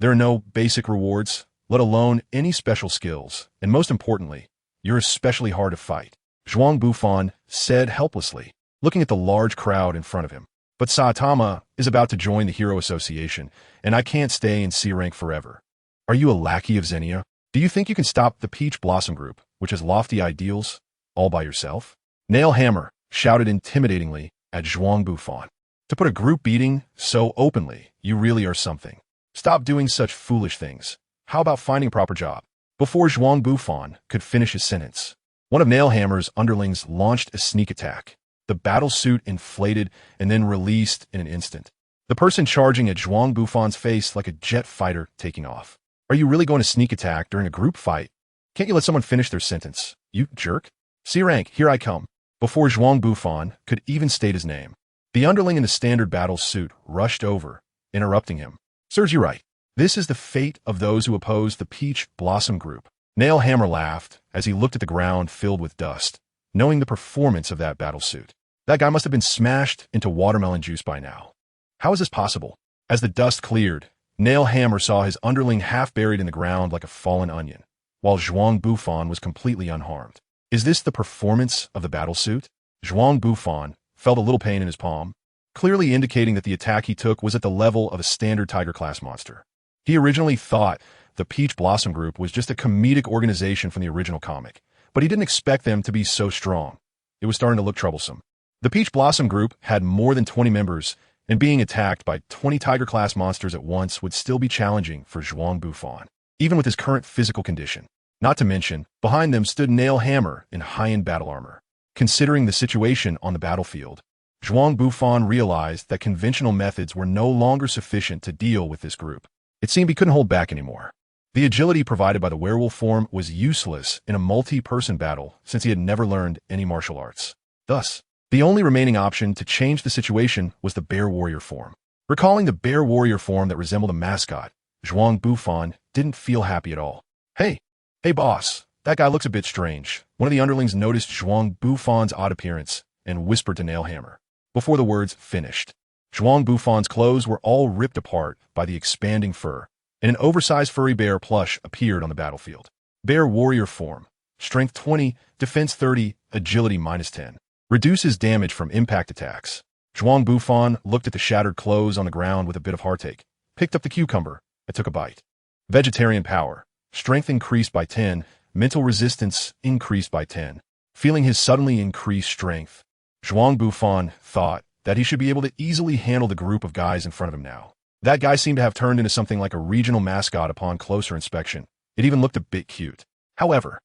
There are no basic rewards, let alone any special skills, and most importantly, you're especially hard to fight. Zhuang Bufan said helplessly, looking at the large crowd in front of him. But Saitama is about to join the Hero Association, and I can't stay in C rank forever. Are you a lackey of Xenia? Do you think you can stop the Peach Blossom group, which has lofty ideals, all by yourself? Nail Hammer shouted intimidatingly at Zhuang Bufan. To put a group beating so openly, you really are something. Stop doing such foolish things. How about finding a proper job? Before Zhuang Bufan could finish his sentence, one of Nail Hammer's underlings launched a sneak attack. The battle suit inflated and then released in an instant. The person charging at Zhuang Bufan's face like a jet fighter taking off. Are you really going to sneak attack during a group fight? Can't you let someone finish their sentence, you jerk? C rank, here I come. Before Zhuang Bufan could even state his name, the underling in the standard battle suit rushed over, interrupting him. Serves you right. This is the fate of those who oppose the Peach Blossom group. Nail Hammer laughed as he looked at the ground filled with dust, knowing the performance of that battle suit. That guy must have been smashed into watermelon juice by now. How is this possible? As the dust cleared, Nail Hammer saw his underling half buried in the ground like a fallen onion, while Zhuang Bufan was completely unharmed. Is this the performance of the battle suit? Zhuang Bufan felt a little pain in his palm, clearly indicating that the attack he took was at the level of a standard Tiger-class monster. He originally thought the Peach Blossom Group was just a comedic organization from the original comic, but he didn't expect them to be so strong. It was starting to look troublesome. The Peach Blossom Group had more than 20 members, and being attacked by 20 Tiger-class monsters at once would still be challenging for Zhuang Bufan, even with his current physical condition. Not to mention, behind them stood Nail Hammer in high-end battle armor. Considering the situation on the battlefield, Zhuang Bufan realized that conventional methods were no longer sufficient to deal with this group. It seemed he couldn't hold back anymore. The agility provided by the werewolf form was useless in a multi-person battle since he had never learned any martial arts. Thus, the only remaining option to change the situation was the bear warrior form. Recalling the bear warrior form that resembled a mascot, Zhuang Bufan didn't feel happy at all. Hey boss, that guy looks a bit strange. One of the underlings noticed Zhuang Bufan's odd appearance and whispered to Nail Hammer. Before the words finished, Zhuang Bufan's clothes were all ripped apart by the expanding fur, and an oversized furry bear plush appeared on the battlefield. Bear warrior form, strength 20, defense 30, agility -10. Reduces damage from impact attacks. Zhuang Bufan looked at the shattered clothes on the ground with a bit of heartache, picked up the cucumber, and took a bite. Vegetarian power. Strength increased by 10, mental resistance increased by 10. Feeling his suddenly increased strength, Zhuang Bufan thought that he should be able to easily handle the group of guys in front of him now. That guy seemed to have turned into something like a regional mascot upon closer inspection. It even looked a bit cute. However,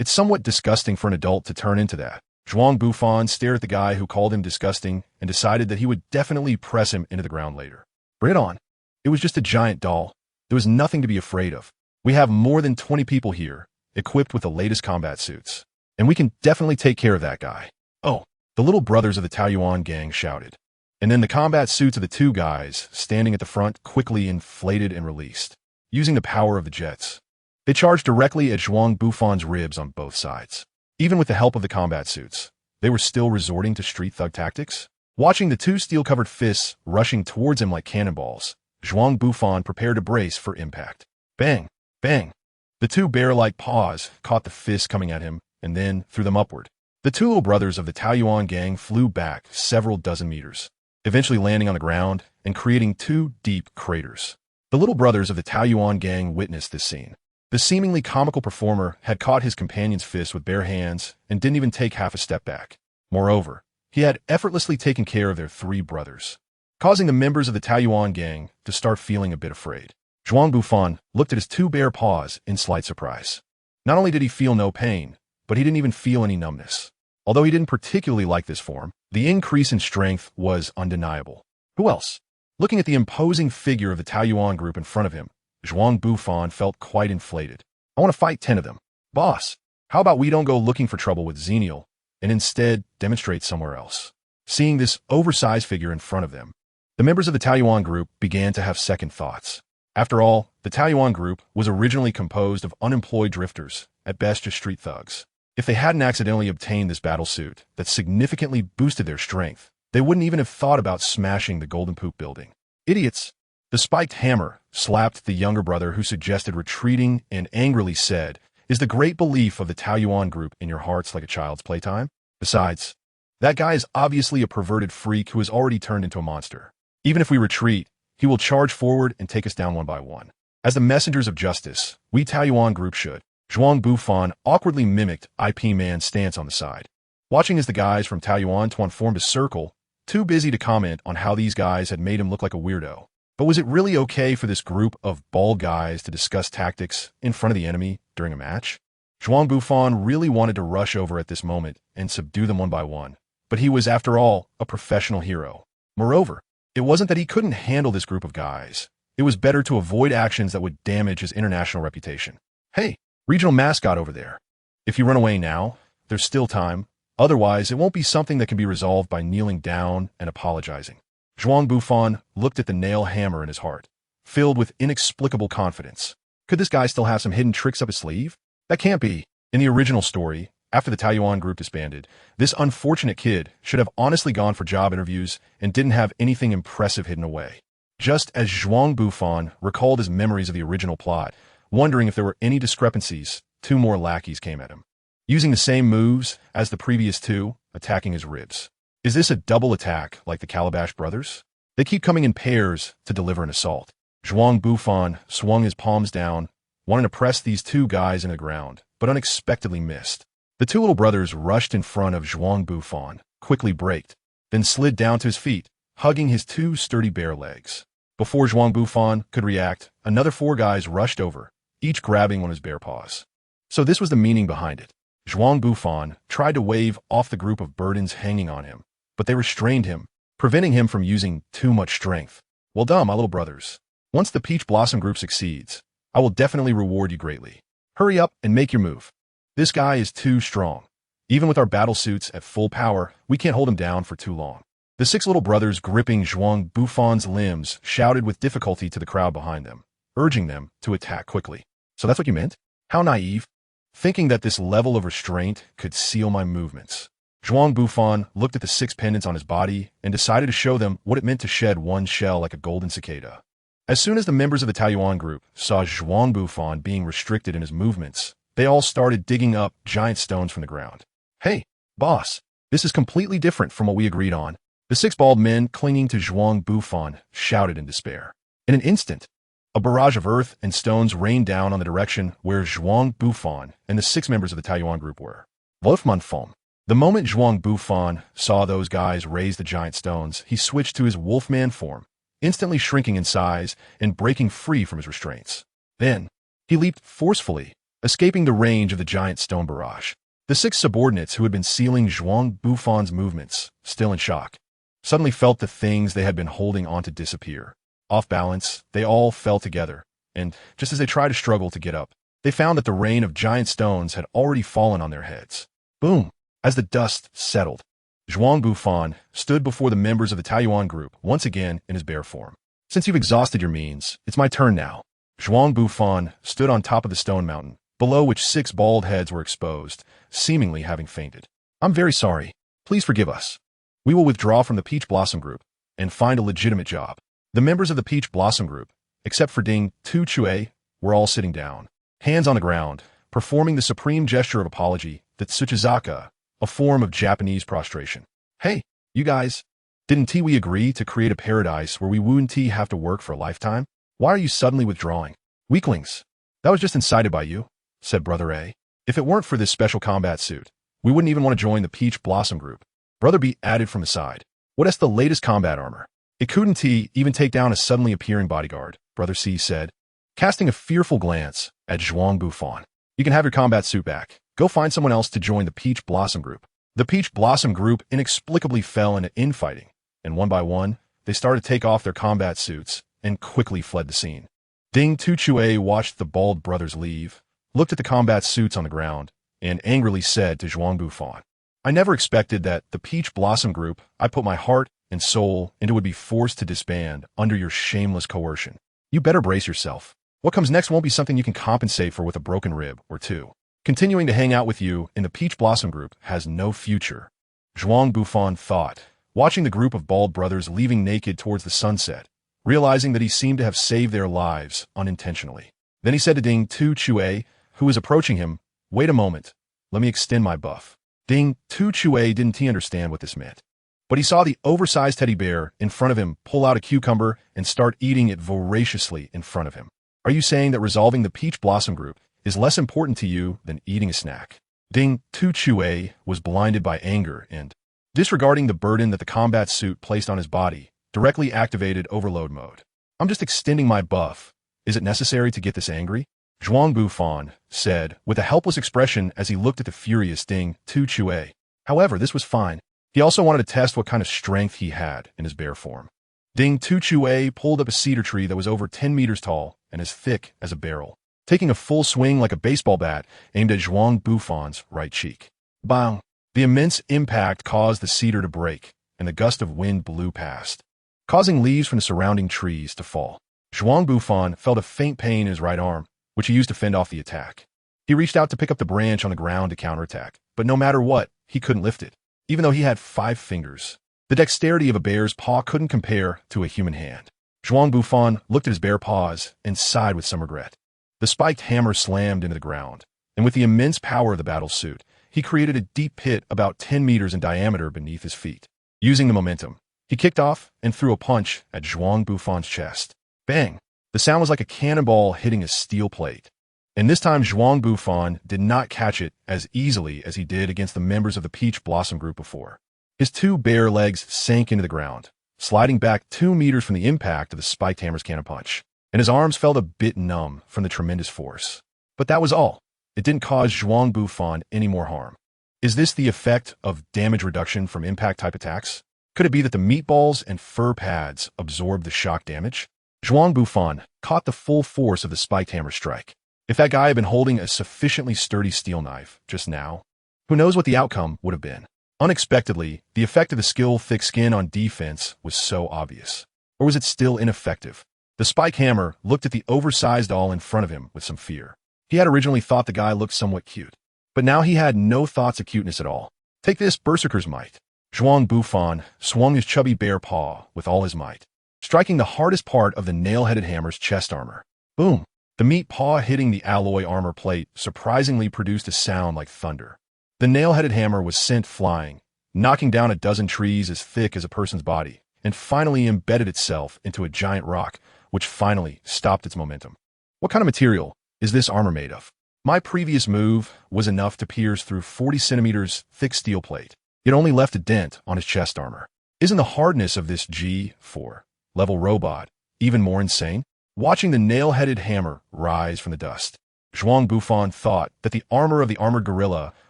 it's somewhat disgusting for an adult to turn into that. Zhuang Bufan stared at the guy who called him disgusting and decided that he would definitely press him into the ground later. Bring it on. It was just a giant doll. There was nothing to be afraid of. We have more than 20 people here, equipped with the latest combat suits. And we can definitely take care of that guy. Oh, the little brothers of the Taoyuan gang shouted. And then the combat suits of the two guys standing at the front quickly inflated and released, using the power of the jets. They charged directly at Zhuang Bufan's ribs on both sides. Even with the help of the combat suits, they were still resorting to street thug tactics. Watching the two steel-covered fists rushing towards him like cannonballs, Zhuang Bufan prepared to brace for impact. Bang! Bang! The two bear-like paws caught the fists coming at him and then threw them upward. The two little brothers of the Taoyuan gang flew back several dozen meters, eventually landing on the ground and creating two deep craters. The little brothers of the Taoyuan gang witnessed this scene. The seemingly comical performer had caught his companion's fist with bare hands and didn't even take half a step back. Moreover, he had effortlessly taken care of their three brothers, causing the members of the Taoyuan gang to start feeling a bit afraid. Zhuang Bufan looked at his two bare paws in slight surprise. Not only did he feel no pain, but he didn't even feel any numbness. Although he didn't particularly like this form, the increase in strength was undeniable. Who else? Looking at the imposing figure of the Taoyuan group in front of him, Zhuang Bufan felt quite inflated. I want to fight 10 of them. Boss, how about we don't go looking for trouble with Xenial and instead demonstrate somewhere else? Seeing this oversized figure in front of them, the members of the Taoyuan group began to have second thoughts. After all, the Taoyuan group was originally composed of unemployed drifters, at best just street thugs. If they hadn't accidentally obtained this battle suit that significantly boosted their strength, they wouldn't even have thought about smashing the Golden Poop building. Idiots! The spiked hammer slapped the younger brother who suggested retreating and angrily said, "Is the great belief of the Taoyuan group in your hearts like a child's playtime? Besides, that guy is obviously a perverted freak who has already turned into a monster. Even if we retreat, he will charge forward and take us down one by one. As the messengers of justice, we Taoyuan group should." Zhuang Bufan awkwardly mimicked IP Man's stance on the side. Watching as the guys from Taoyuan Tuan formed a circle, too busy to comment on how these guys had made him look like a weirdo. But was it really okay for this group of bald guys to discuss tactics in front of the enemy during a match? Zhuang Bufan really wanted to rush over at this moment and subdue them one by one, but he was, after all, a professional hero. Moreover, it wasn't that he couldn't handle this group of guys. It was better to avoid actions that would damage his international reputation. Hey, regional mascot over there. If you run away now, there's still time. Otherwise, it won't be something that can be resolved by kneeling down and apologizing. Zhuang Bufan looked at the nail hammer in his heart, filled with inexplicable confidence. Could this guy still have some hidden tricks up his sleeve? That can't be. In the original story, after the Taoyuan group disbanded, this unfortunate kid should have honestly gone for job interviews and didn't have anything impressive hidden away. Just as Zhuang Bufan recalled his memories of the original plot, wondering if there were any discrepancies, two more lackeys came at him. using the same moves as the previous two, attacking his ribs. Is this a double attack like the Calabash brothers? They keep coming in pairs to deliver an assault. Zhuang Bufan swung his palms down, wanting to press these two guys into the ground, but unexpectedly missed. The two little brothers rushed in front of Zhuang Bufan, quickly braked, then slid down to his feet, hugging his two sturdy bare legs. Before Zhuang Bufan could react, another four guys rushed over, each grabbing on his bare paws. So this was the meaning behind it. Zhuang Bufan tried to wave off the group of burdens hanging on him, but they restrained him, preventing him from using too much strength. Well done, my little brothers. Once the Peach Blossom group succeeds, I will definitely reward you greatly. Hurry up and make your move. This guy is too strong. Even with our battle suits at full power, we can't hold him down for too long. The six little brothers gripping Zhuang Bufan's limbs shouted with difficulty to the crowd behind them, urging them to attack quickly. So that's what you meant? How naive. Thinking that this level of restraint could seal my movements. Zhuang Bufan looked at the six pendants on his body and decided to show them what it meant to shed one shell like a golden cicada. As soon as the members of the Taiyuan group saw Zhuang Bufan being restricted in his movements, they all started digging up giant stones from the ground. Hey, boss, this is completely different from what we agreed on. The six bald men clinging to Zhuang Bufan shouted in despair. In an instant, a barrage of earth and stones rained down on the direction where Zhuang Bufan and the six members of the Taiyuan group were. Wolfman Fom. The moment Zhuang Bufan saw those guys raise the giant stones, he switched to his wolfman form, instantly shrinking in size and breaking free from his restraints. Then, he leaped forcefully, escaping the range of the giant stone barrage. The six subordinates who had been sealing Zhuang Bufan's movements, still in shock, suddenly felt the things they had been holding on to disappear. Off balance, they all fell together, and just as they tried to struggle to get up, they found that the rain of giant stones had already fallen on their heads. Boom! As the dust settled, Zhuang Bufan stood before the members of the Taiyuan group, once again in his bare form. Since you've exhausted your means, it's my turn now. Zhuang Bufan stood on top of the stone mountain, below which six bald heads were exposed, seemingly having fainted. I'm very sorry. Please forgive us. We will withdraw from the Peach Blossom group and find a legitimate job. The members of the Peach Blossom group, except for Ding Tu Chue, were all sitting down, hands on the ground, performing the supreme gesture of apology, the Tsuchizaka, a form of Japanese prostration. Hey, you guys, didn't we agree to create a paradise where we wouldn't have to work for a lifetime? Why are you suddenly withdrawing? Weaklings. That was just incited by you, said Brother A. If it weren't for this special combat suit, we wouldn't even want to join the Peach Blossom group. Brother B added from the side. What is the latest combat armor? It couldn't even take down a suddenly appearing bodyguard, Brother C said, casting a fearful glance at Zhuang Bufan. You can have your combat suit back. Go find someone else to join the Peach Blossom group. The Peach Blossom group inexplicably fell into infighting, and one by one, they started to take off their combat suits and quickly fled the scene. Ding Tu Chue watched the bald brothers leave, looked at the combat suits on the ground, and angrily said to Zhuang Bufan, I never expected that the Peach Blossom group I put my heart and soul into would be forced to disband under your shameless coercion. You better brace yourself. What comes next won't be something you can compensate for with a broken rib or two. Continuing to hang out with you in the Peach Blossom group has no future. Zhuang Bufan thought, watching the group of bald brothers leaving naked towards the sunset, realizing that he seemed to have saved their lives unintentionally. Then he said to Ding Tu Chue, who was approaching him, wait a moment, let me extend my buff. Ding Tu Chue didn't understand what this meant, but he saw the oversized teddy bear in front of him pull out a cucumber and start eating it voraciously in front of him. Are you saying that resolving the Peach Blossom group is less important to you than eating a snack? Ding Tu Chue was blinded by anger and, disregarding the burden that the combat suit placed on his body, directly activated overload mode. I'm just extending my buff. Is it necessary to get this angry? Zhuang Bufan said, with a helpless expression as he looked at the furious Ding Tu Chue. However, this was fine. He also wanted to test what kind of strength he had in his bare form. Ding Tu Chue pulled up a cedar tree that was over 10 meters tall and as thick as a barrel, taking a full swing like a baseball bat aimed at Zhuang Bufan's right cheek. Bang! The immense impact caused the cedar to break, and the gust of wind blew past, causing leaves from the surrounding trees to fall. Zhuang Bufan felt a faint pain in his right arm, which he used to fend off the attack. He reached out to pick up the branch on the ground to counterattack, but no matter what, he couldn't lift it, even though he had 5 fingers. The dexterity of a bear's paw couldn't compare to a human hand. Zhuang Bufan looked at his bare paws and sighed with some regret. The spiked hammer slammed into the ground, and with the immense power of the battle suit, he created a deep pit about 10 meters in diameter beneath his feet. Using the momentum, he kicked off and threw a punch at Zhuang Bufan's chest. Bang! The sound was like a cannonball hitting a steel plate. And this time Zhuang Bufan did not catch it as easily as he did against the members of the Peach Blossom group before. His two bare legs sank into the ground, sliding back 2 meters from the impact of the spiked hammer's cannon punch, and his arms felt a bit numb from the tremendous force. But that was all. It didn't cause Zhuang Bufan any more harm. Is this the effect of damage reduction from impact-type attacks? Could it be that the meatballs and fur pads absorbed the shock damage? Zhuang Bufan caught the full force of the spiked hammer strike. If that guy had been holding a sufficiently sturdy steel knife just now, who knows what the outcome would have been? Unexpectedly, the effect of the skill-thick skin on defense was so obvious. Or was it still ineffective? The spike hammer looked at the oversized doll in front of him with some fear. He had originally thought the guy looked somewhat cute, but now he had no thoughts of cuteness at all. Take this berserker's might. Zhuang Bufan swung his chubby bare paw with all his might, striking the hardest part of the nail-headed hammer's chest armor. Boom! The meat paw hitting the alloy armor plate surprisingly produced a sound like thunder. The nail-headed hammer was sent flying, knocking down a dozen trees as thick as a person's body, and finally embedded itself into a giant rock, which finally stopped its momentum. What kind of material is this armor made of? My previous move was enough to pierce through 40 centimeters thick steel plate. It only left a dent on his chest armor. Isn't the hardness of this G4 level robot even more insane? Watching the nail-headed hammer rise from the dust, Zhuang Bufan thought that the armor of the armored gorilla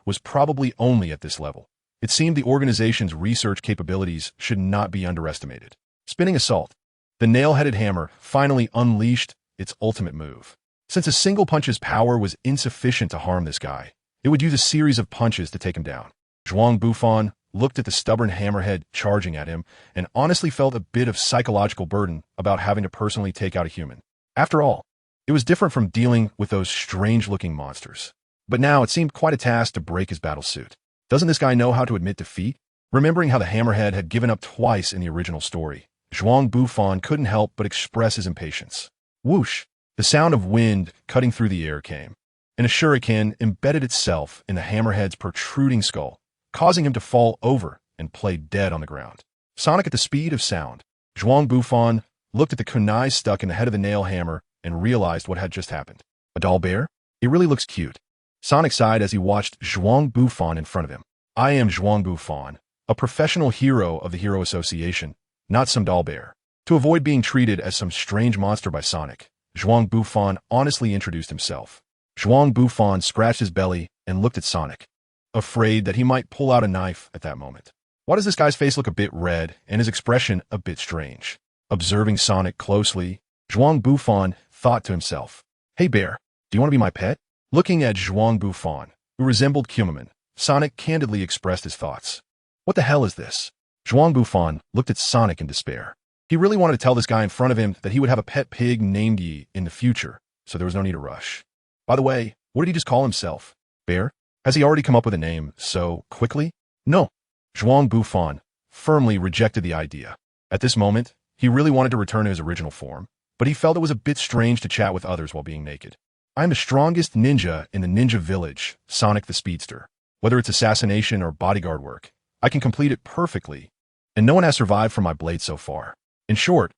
was probably only at this level. It seemed the organization's research capabilities should not be underestimated. Spinning assault, the nail-headed hammer finally unleashed its ultimate move. Since a single punch's power was insufficient to harm this guy, it would use a series of punches to take him down. Zhuang Bufan looked at the stubborn hammerhead charging at him and honestly felt a bit of psychological burden about having to personally take out a human. After all, it was different from dealing with those strange-looking monsters. But now it seemed quite a task to break his battle suit. Doesn't this guy know how to admit defeat? Remembering how the hammerhead had given up twice in the original story, Zhuang Bufan couldn't help but express his impatience. Whoosh! The sound of wind cutting through the air came, and a shuriken embedded itself in the hammerhead's protruding skull, causing him to fall over and play dead on the ground. Sonic at the speed of sound, Zhuang Bufan looked at the kunai stuck in the head of the nail hammer and realized what had just happened. A doll bear? It really looks cute. Sonic sighed as he watched Zhuang Bufan in front of him. I am Zhuang Bufan, a professional hero of the Hero Association, not some doll bear. To avoid being treated as some strange monster by Sonic, Zhuang Bufan honestly introduced himself. Zhuang Bufan scratched his belly and looked at Sonic, afraid that he might pull out a knife at that moment. Why does this guy's face look a bit red and his expression a bit strange? Observing Sonic closely, Zhuang Bufan thought to himself, Hey bear, do you want to be my pet? Looking at Zhuang Bufan, who resembled Kumaman, Sonic candidly expressed his thoughts. What the hell is this? Zhuang Bufan looked at Sonic in despair. He really wanted to tell this guy in front of him that he would have a pet pig named Yi in the future, so there was no need to rush. By the way, what did he just call himself? Bear? Has he already come up with a name so quickly? No. Zhuang Bufan firmly rejected the idea. At this moment, he really wanted to return to his original form, but he felt it was a bit strange to chat with others while being naked. I am the strongest ninja in the ninja village, Sonic the Speedster. Whether it's assassination or bodyguard work, I can complete it perfectly, and no one has survived from my blade so far. In short,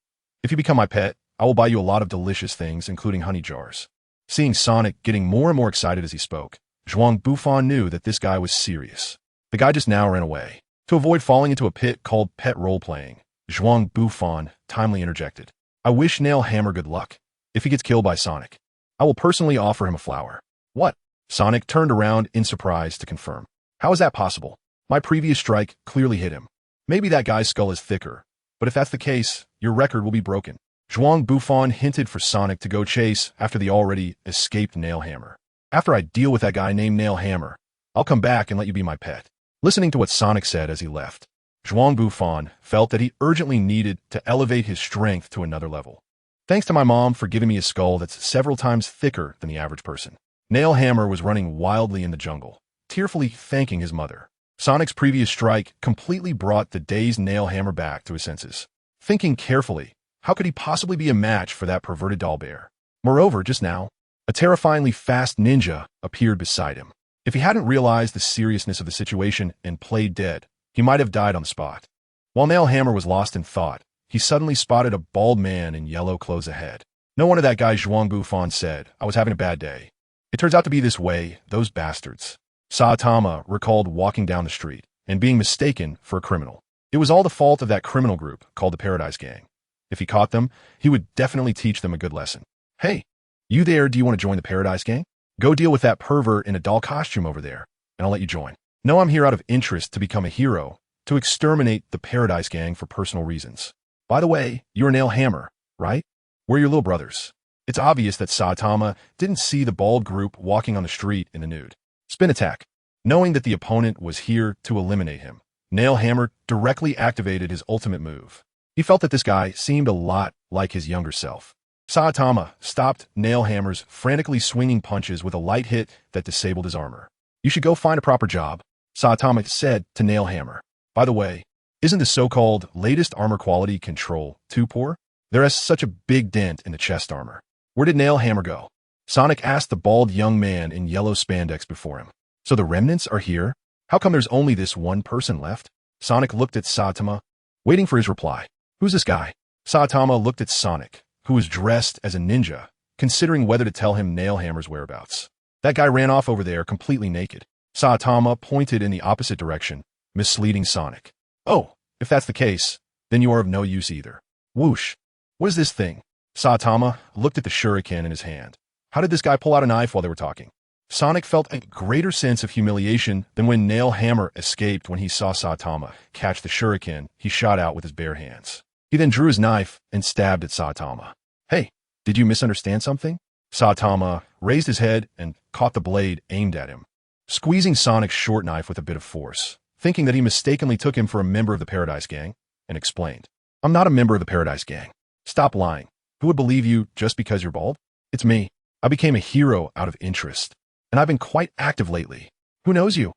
if you become my pet, I will buy you a lot of delicious things, including honey jars. Seeing Sonic getting more and more excited as he spoke, Zhuang Bufan knew that this guy was serious. The guy just now ran away. To avoid falling into a pit called pet role-playing, Zhuang Bufan timely interjected. I wish Nail Hammer good luck. If he gets killed by Sonic, I will personally offer him a flower. What? Sonic turned around in surprise to confirm. How is that possible? My previous strike clearly hit him. Maybe that guy's skull is thicker, but if that's the case, your record will be broken. Zhuang Bufan hinted for Sonic to go chase after the already escaped Nail Hammer. After I deal with that guy named Nail Hammer, I'll come back and let you be my pet. Listening to what Sonic said as he left, Zhuang Bufan felt that he urgently needed to elevate his strength to another level. Thanks to my mom for giving me a skull that's several times thicker than the average person. Nail Hammer was running wildly in the jungle, tearfully thanking his mother. Sonic's previous strike completely brought the dazed Nail Hammer back to his senses. Thinking carefully, how could he possibly be a match for that perverted doll bear? Moreover, just now, a terrifyingly fast ninja appeared beside him. If he hadn't realized the seriousness of the situation and played dead, he might have died on the spot. While Nailhammer was lost in thought, he suddenly spotted a bald man in yellow clothes ahead. No wonder that guy Zhuang Bufan said, "I was having a bad day." It turns out to be this way, those bastards. Saitama recalled walking down the street and being mistaken for a criminal. It was all the fault of that criminal group called the Paradise Gang. If he caught them, he would definitely teach them a good lesson. "Hey, you there, do you want to join the Paradise Gang? Go deal with that pervert in a doll costume over there, and I'll let you join." "No, I'm here out of interest to become a hero, to exterminate the Paradise Gang for personal reasons. By the way, you're Nailhammer, right? We're your little brothers." It's obvious that Saitama didn't see the bald group walking on the street in the nude. Spin attack. Knowing that the opponent was here to eliminate him, Nailhammer directly activated his ultimate move. He felt that this guy seemed a lot like his younger self. Saitama stopped Nailhammer's frantically swinging punches with a light hit that disabled his armor. "You should go find a proper job," Saitama said to Nailhammer. "By the way, isn't the so-called latest armor quality control too poor? There is such a big dent in the chest armor." "Where did Nailhammer go?" Sonic asked the bald young man in yellow spandex before him. "So the remnants are here? How come there's only this one person left?" Sonic looked at Saitama, waiting for his reply. "Who's this guy?" Saitama looked at Sonic, who was dressed as a ninja, considering whether to tell him Nailhammer's whereabouts. "That guy ran off over there completely naked." Saitama pointed in the opposite direction, misleading Sonic. "Oh, if that's the case, then you are of no use either." Whoosh. "What is this thing?" Saitama looked at the shuriken in his hand. How did this guy pull out a knife while they were talking? Sonic felt a greater sense of humiliation than when Nailhammer escaped when he saw Saitama catch the shuriken he shot out with his bare hands. He then drew his knife and stabbed at Saitama. "Hey, did you misunderstand something?" Saitama raised his head and caught the blade aimed at him, squeezing Sonic's short knife with a bit of force, thinking that he mistakenly took him for a member of the Paradise Gang, and explained, "I'm not a member of the Paradise Gang. Stop lying. Who would believe you just because you're bald? It's me. I became a hero out of interest, and I've been quite active lately. Who knows you?"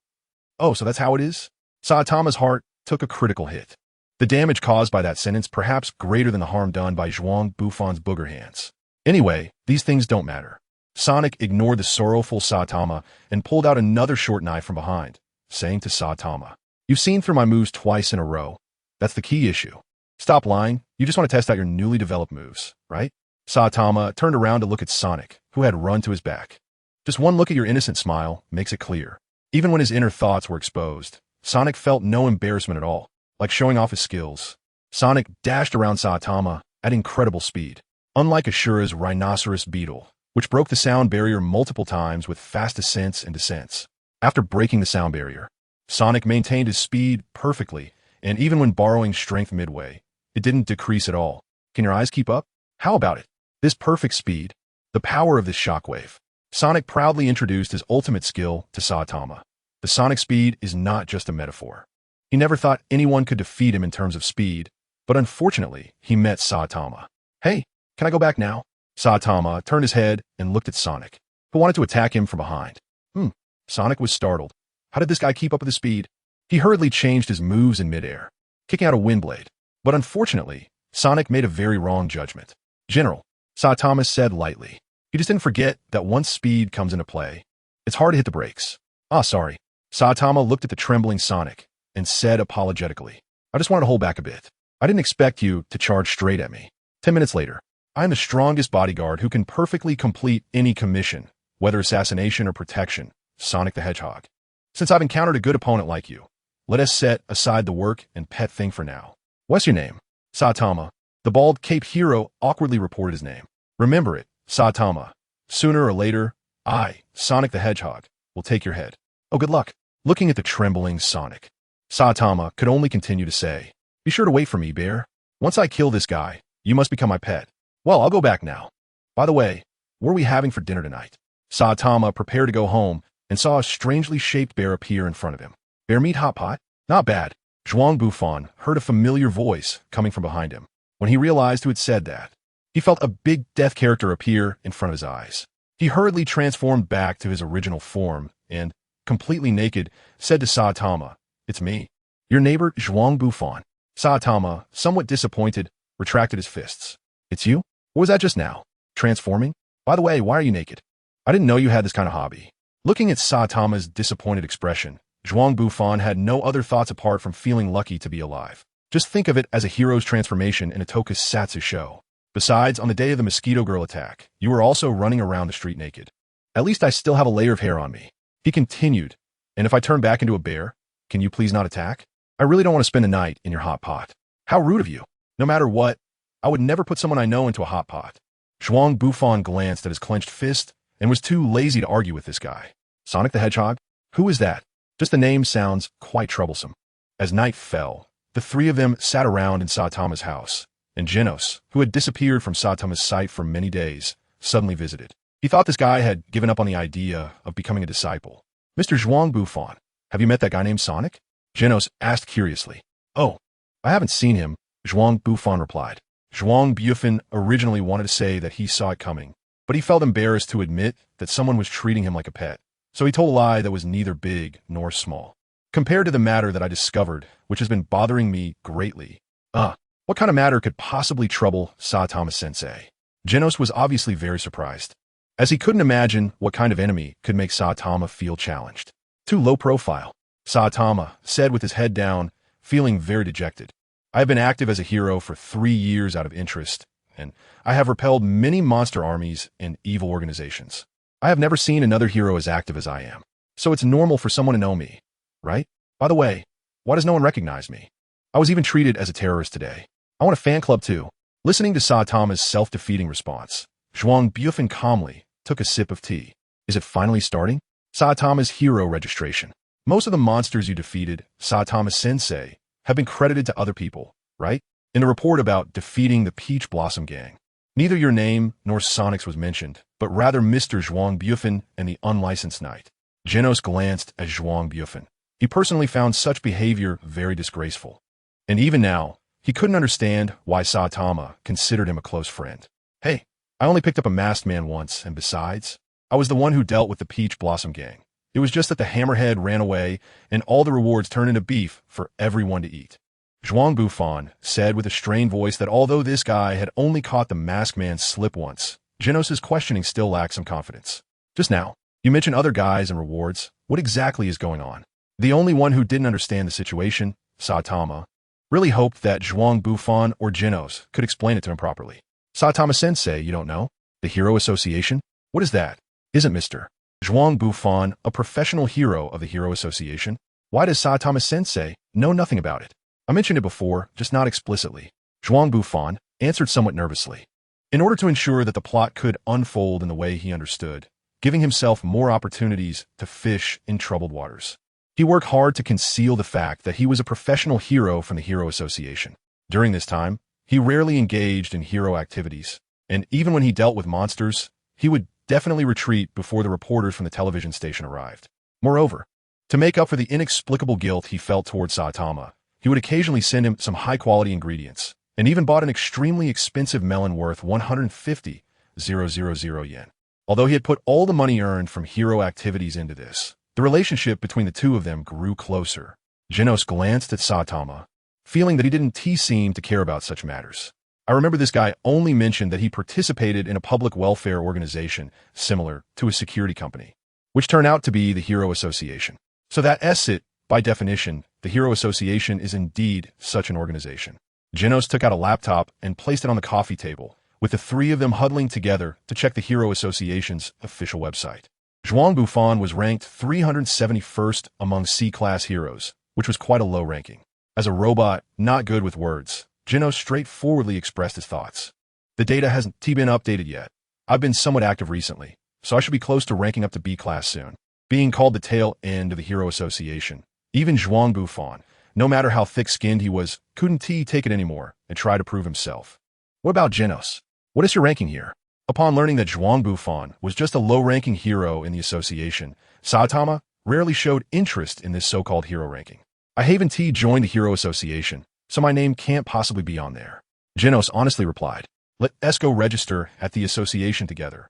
"Oh, so that's how it is?" Saitama's heart took a critical hit. The damage caused by that sentence perhaps greater than the harm done by Zhuang Bufan's booger hands. Anyway, these things don't matter. Sonic ignored the sorrowful Saitama and pulled out another short knife from behind, saying to Saitama, "You've seen through my moves twice in a row. That's the key issue. Stop lying. You just want to test out your newly developed moves, right?" Saitama turned around to look at Sonic, who had run to his back. Just one look at your innocent smile makes it clear. Even when his inner thoughts were exposed, Sonic felt no embarrassment at all, like showing off his skills. Sonic dashed around Saitama at incredible speed, unlike Ashura's rhinoceros beetle, which broke the sound barrier multiple times with fast ascents and descents. After breaking the sound barrier, Sonic maintained his speed perfectly, and even when borrowing strength midway, it didn't decrease at all. Can your eyes keep up? How about it? This perfect speed, the power of this shockwave. Sonic proudly introduced his ultimate skill to Saitama. The Sonic speed is not just a metaphor. He never thought anyone could defeat him in terms of speed, but unfortunately, he met Saitama. "Hey, can I go back now?" Saitama turned his head and looked at Sonic, who wanted to attack him from behind. Sonic was startled. How did this guy keep up with his speed? He hurriedly changed his moves in midair, kicking out a wind blade. But unfortunately, Sonic made a very wrong judgment. "General," Saitama said lightly. He just didn't forget that once speed comes into play, it's hard to hit the brakes. Sorry." Saitama looked at the trembling Sonic and said apologetically, "I just wanted to hold back a bit. I didn't expect you to charge straight at me." 10 minutes later, "I am the strongest bodyguard who can perfectly complete any commission, whether assassination or protection, Sonic the Hedgehog. Since I've encountered a good opponent like you, let us set aside the work and pet thing for now. What's your name?" Saitama. The bald Cape hero awkwardly reported his name. "Remember it, Saitama. Sooner or later, I, Sonic the Hedgehog, will take your head. Oh, good luck." Looking at the trembling Sonic, Saitama could only continue to say, "Be sure to wait for me, bear. Once I kill this guy, you must become my pet. Well, I'll go back now. By the way, what are we having for dinner tonight?" Saitama prepared to go home and saw a strangely shaped bear appear in front of him. "Bear meat hot pot? Not bad." Zhuang Bufan heard a familiar voice coming from behind him. When he realized who had said that, he felt a big death character appear in front of his eyes. He hurriedly transformed back to his original form and, completely naked, said to Saitama, "It's me, your neighbor Zhuang Bufan." Saitama, somewhat disappointed, retracted his fists. "It's you? What was that just now? Transforming? By the way, why are you naked? I didn't know you had this kind of hobby." Looking at Saitama's disappointed expression, Zhuang Bufan had no other thoughts apart from feeling lucky to be alive. Just think of it as a hero's transformation in a tokusatsu show. Besides, on the day of the Mosquito Girl attack, you were also running around the street naked. At least I still have a layer of hair on me. He continued, and if I turn back into a bear, can you please not attack? I really don't want to spend the night in your hot pot. How rude of you. No matter what, I would never put someone I know into a hot pot. Zhuang Bufan glanced at his clenched fist and was too lazy to argue with this guy. Sonic the Hedgehog? Who is that? Just the name sounds quite troublesome. As night fell, the three of them sat around in Saitama's house, and Genos, who had disappeared from Saitama's sight for many days, suddenly visited. He thought this guy had given up on the idea of becoming a disciple. Mr. Zhuang Bufan, have you met that guy named Sonic? Genos asked curiously. Oh, I haven't seen him, Zhuang Bufan replied. Zhuang Bufan originally wanted to say that he saw it coming, but he felt embarrassed to admit that someone was treating him like a pet, so he told a lie that was neither big nor small. Compared to the matter that I discovered, which has been bothering me greatly. What kind of matter could possibly trouble Saitama-sensei? Genos was obviously very surprised, as he couldn't imagine what kind of enemy could make Saitama feel challenged. Too low profile, Saitama said with his head down, feeling very dejected. I have been active as a hero for 3 years out of interest, and I have repelled many monster armies and evil organizations. I have never seen another hero as active as I am, so it's normal for someone to know me, right? By the way, why does no one recognize me? I was even treated as a terrorist today. I want a fan club too. Listening to Saitama's self-defeating response, Zhuang Bufan calmly took a sip of tea. Is it finally starting? Saitama's hero registration. Most of the monsters you defeated, Saitama-sensei, have been credited to other people, right? In the report about defeating the Peach Blossom Gang, neither your name nor Sonic's was mentioned, but rather Mr. Zhuang Bufan and the unlicensed knight. Genos glanced at Zhuang Bufan. He personally found such behavior very disgraceful. And even now, he couldn't understand why Saitama considered him a close friend. Hey, I only picked up a masked man once, and besides, I was the one who dealt with the Peach Blossom Gang. It was just that the hammerhead ran away, and all the rewards turned into beef for everyone to eat. Zhuang Bufan said with a strained voice that although this guy had only caught the masked man slip once, Genos' questioning still lacked some confidence. Just now, you mentioned other guys and rewards. What exactly is going on? The only one who didn't understand the situation, Saitama, really hoped that Zhuang Bufan or Genos could explain it to him properly. Saitama-sensei, you don't know? The Hero Association? What is that? Isn't Mr. Zhuang Bufan a professional hero of the Hero Association? Why does Saitama-sensei know nothing about it? I mentioned it before, just not explicitly. Zhuang Bufan answered somewhat nervously. In order to ensure that the plot could unfold in the way he understood, giving himself more opportunities to fish in troubled waters. He worked hard to conceal the fact that he was a professional hero from the Hero Association. During this time, he rarely engaged in hero activities, and even when he dealt with monsters, he would definitely retreat before the reporters from the television station arrived. Moreover, to make up for the inexplicable guilt he felt towards Saitama, he would occasionally send him some high-quality ingredients, and even bought an extremely expensive melon worth 150,000 yen. Although he had put all the money earned from hero activities into this, the relationship between the two of them grew closer. Genos glanced at Saitama, feeling that he didn't seem to care about such matters. I remember this guy only mentioned that he participated in a public welfare organization similar to a security company, which turned out to be the Hero Association. So that's it. By definition, the Hero Association is indeed such an organization. Genos took out a laptop and placed it on the coffee table, with the three of them huddling together to check the Hero Association's official website. Zhuang Bufan was ranked 371st among C-class heroes, which was quite a low ranking. As a robot, not good with words, Genos straightforwardly expressed his thoughts. The data hasn't been updated yet. I've been somewhat active recently, so I should be close to ranking up to B-class soon. Being called the tail end of the Hero Association, even Zhuang Bufan, no matter how thick-skinned he was, couldn't take it anymore and try to prove himself. What about Genos? What is your ranking here? Upon learning that Zhuang Bufan was just a low-ranking hero in the association, Saitama rarely showed interest in this so-called hero ranking. I haven't joined the Hero Association, so my name can't possibly be on there. Genos honestly replied, let's go register at the association together,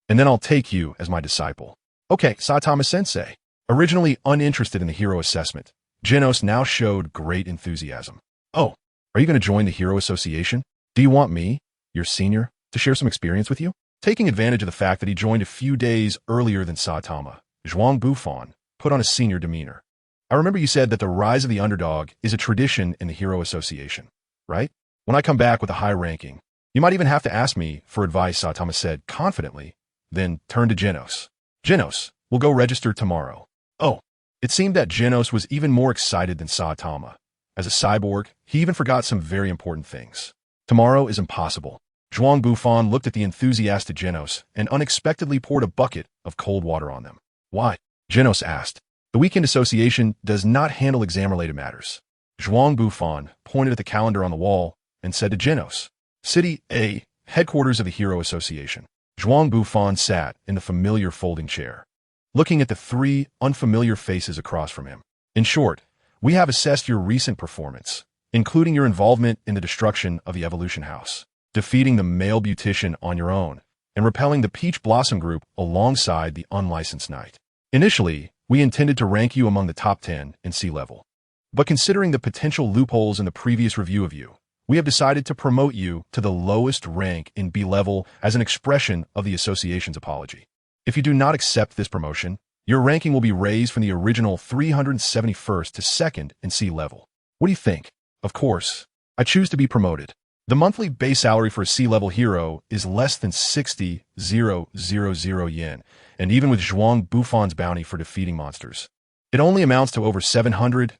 and then I'll take you as my disciple. Okay, Saitama-sensei. Originally uninterested in the hero assessment, Genos now showed great enthusiasm. Oh, are you going to join the Hero Association? Do you want me, your senior, to share some experience with you? Taking advantage of the fact that he joined a few days earlier than Saitama, Zhuang Bufan put on a senior demeanor. I remember you said that the rise of the underdog is a tradition in the Hero Association, right? When I come back with a high ranking, you might even have to ask me for advice, Saitama said confidently, then turned to Genos. Genos, we'll go register tomorrow. Oh, it seemed that Genos was even more excited than Saitama. As a cyborg, he even forgot some very important things. Tomorrow is impossible. Zhuang Bufan looked at the enthusiastic Genos and unexpectedly poured a bucket of cold water on them. Why? Genos asked. The Weekend Association does not handle exam-related matters. Zhuang Bufan pointed at the calendar on the wall and said to Genos, City A, headquarters of the Hero Association. Zhuang Bufan sat in the familiar folding chair, looking at the three unfamiliar faces across from him. In short, we have assessed your recent performance, including your involvement in the destruction of the Evolution House, defeating the male beautician on your own, and repelling the Peach Blossom Group alongside the unlicensed knight. Initially, we intended to rank you among the top 10 in C-level. But considering the potential loopholes in the previous review of you, we have decided to promote you to the lowest rank in B-level as an expression of the association's apology. If you do not accept this promotion, your ranking will be raised from the original 371st to 2nd in C-level. What do you think? Of course, I choose to be promoted. The monthly base salary for a C-level hero is less than 60,000 yen, and even with Zhuang Bufan's bounty for defeating monsters, it only amounts to over 700,000.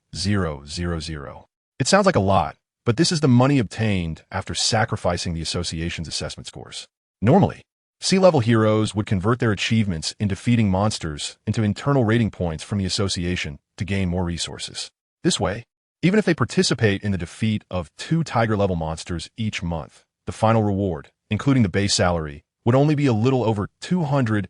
It sounds like a lot, but this is the money obtained after sacrificing the association's assessment scores. Normally, C-level heroes would convert their achievements in defeating monsters into internal rating points from the association to gain more resources. This way, even if they participate in the defeat of 2 tiger-level monsters each month, the final reward, including the base salary, would only be a little over 200,000.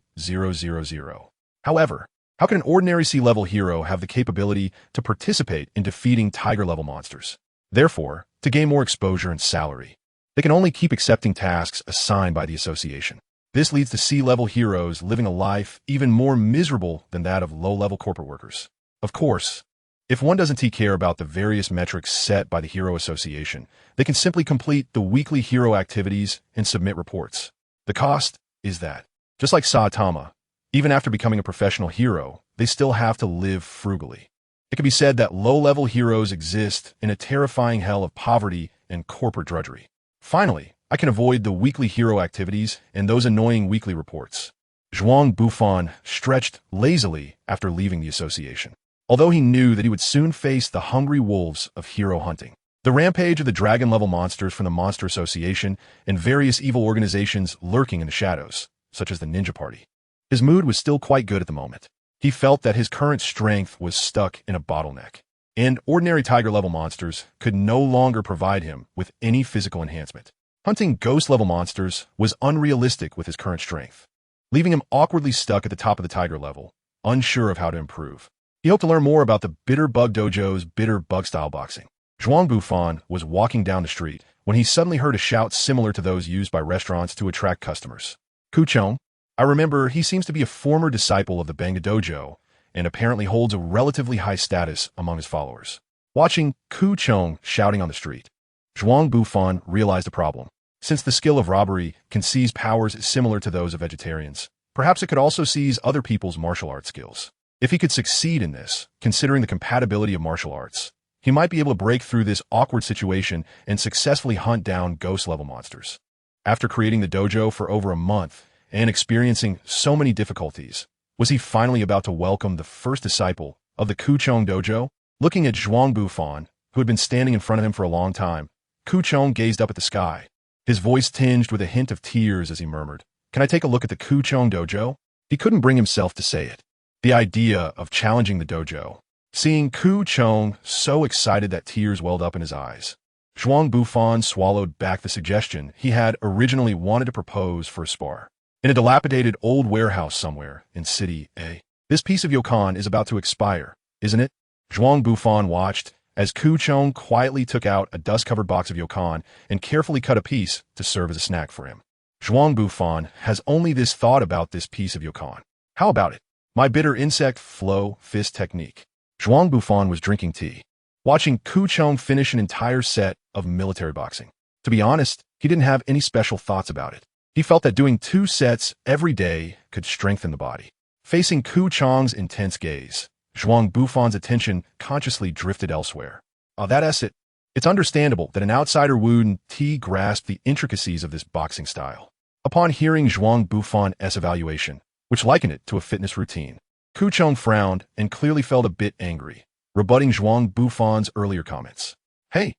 However, how can an ordinary C-level hero have the capability to participate in defeating tiger-level monsters? Therefore, to gain more exposure and salary, they can only keep accepting tasks assigned by the association. This leads to C-level heroes living a life even more miserable than that of low-level corporate workers. Of course, if one doesn't care about the various metrics set by the Hero Association, they can simply complete the weekly hero activities and submit reports. The cost is that, just like Saitama, even after becoming a professional hero, they still have to live frugally. It can be said that low-level heroes exist in a terrifying hell of poverty and corporate drudgery. Finally, I can avoid the weekly hero activities and those annoying weekly reports. Zhuang Bufan stretched lazily after leaving the association, although he knew that he would soon face the hungry wolves of hero hunting. The rampage of the dragon-level monsters from the Monster Association and various evil organizations lurking in the shadows, such as the Ninja Party. His mood was still quite good at the moment. He felt that his current strength was stuck in a bottleneck, and ordinary tiger-level monsters could no longer provide him with any physical enhancement. Hunting ghost-level monsters was unrealistic with his current strength, leaving him awkwardly stuck at the top of the tiger level, unsure of how to improve. He hoped to learn more about the Bitter Bug Dojo's Bitter Bug-style boxing. Zhuang Bufan was walking down the street when he suddenly heard a shout similar to those used by restaurants to attract customers. Kuchong, I remember he seems to be a former disciple of the Banga Dojo and apparently holds a relatively high status among his followers. Watching Kuchong shouting on the street, Zhuang Bufan realized a problem. Since the skill of robbery can seize powers similar to those of vegetarians, perhaps it could also seize other people's martial arts skills. If he could succeed in this, considering the compatibility of martial arts, he might be able to break through this awkward situation and successfully hunt down ghost-level monsters. After creating the dojo for over a month and experiencing so many difficulties, was he finally about to welcome the first disciple of the Kuchong Dojo? Looking at Zhuang Bufan, who had been standing in front of him for a long time, Kuchong gazed up at the sky, his voice tinged with a hint of tears as he murmured, "Can I take a look at the Kuchong Dojo?" He couldn't bring himself to say it. The idea of challenging the dojo, seeing Kuchong so excited that tears welled up in his eyes. Zhuang Bufan swallowed back the suggestion he had originally wanted to propose for a spar. In a dilapidated old warehouse somewhere in City A. This piece of yokan is about to expire, isn't it? Zhuang Bufan watched as Kuchong quietly took out a dust-covered box of yokan and carefully cut a piece to serve as a snack for him. Zhuang Bufan has only this thought about this piece of yokan. How about it? My bitter insect flow fist technique. Zhuang Bufan was drinking tea, watching Kuchong finish an entire set of military boxing. To be honest, he didn't have any special thoughts about it. He felt that doing 2 sets every day could strengthen the body. Facing Ku Chang's intense gaze, Zhuang Bufan's attention consciously drifted elsewhere. That's it. It's understandable that an outsider wouldn't grasp the intricacies of this boxing style. Upon hearing Zhuang Bufan's evaluation, which likened it to a fitness routine, Ku Chang frowned and clearly felt a bit angry, rebutting Zhuang Bufan's earlier comments. Hey,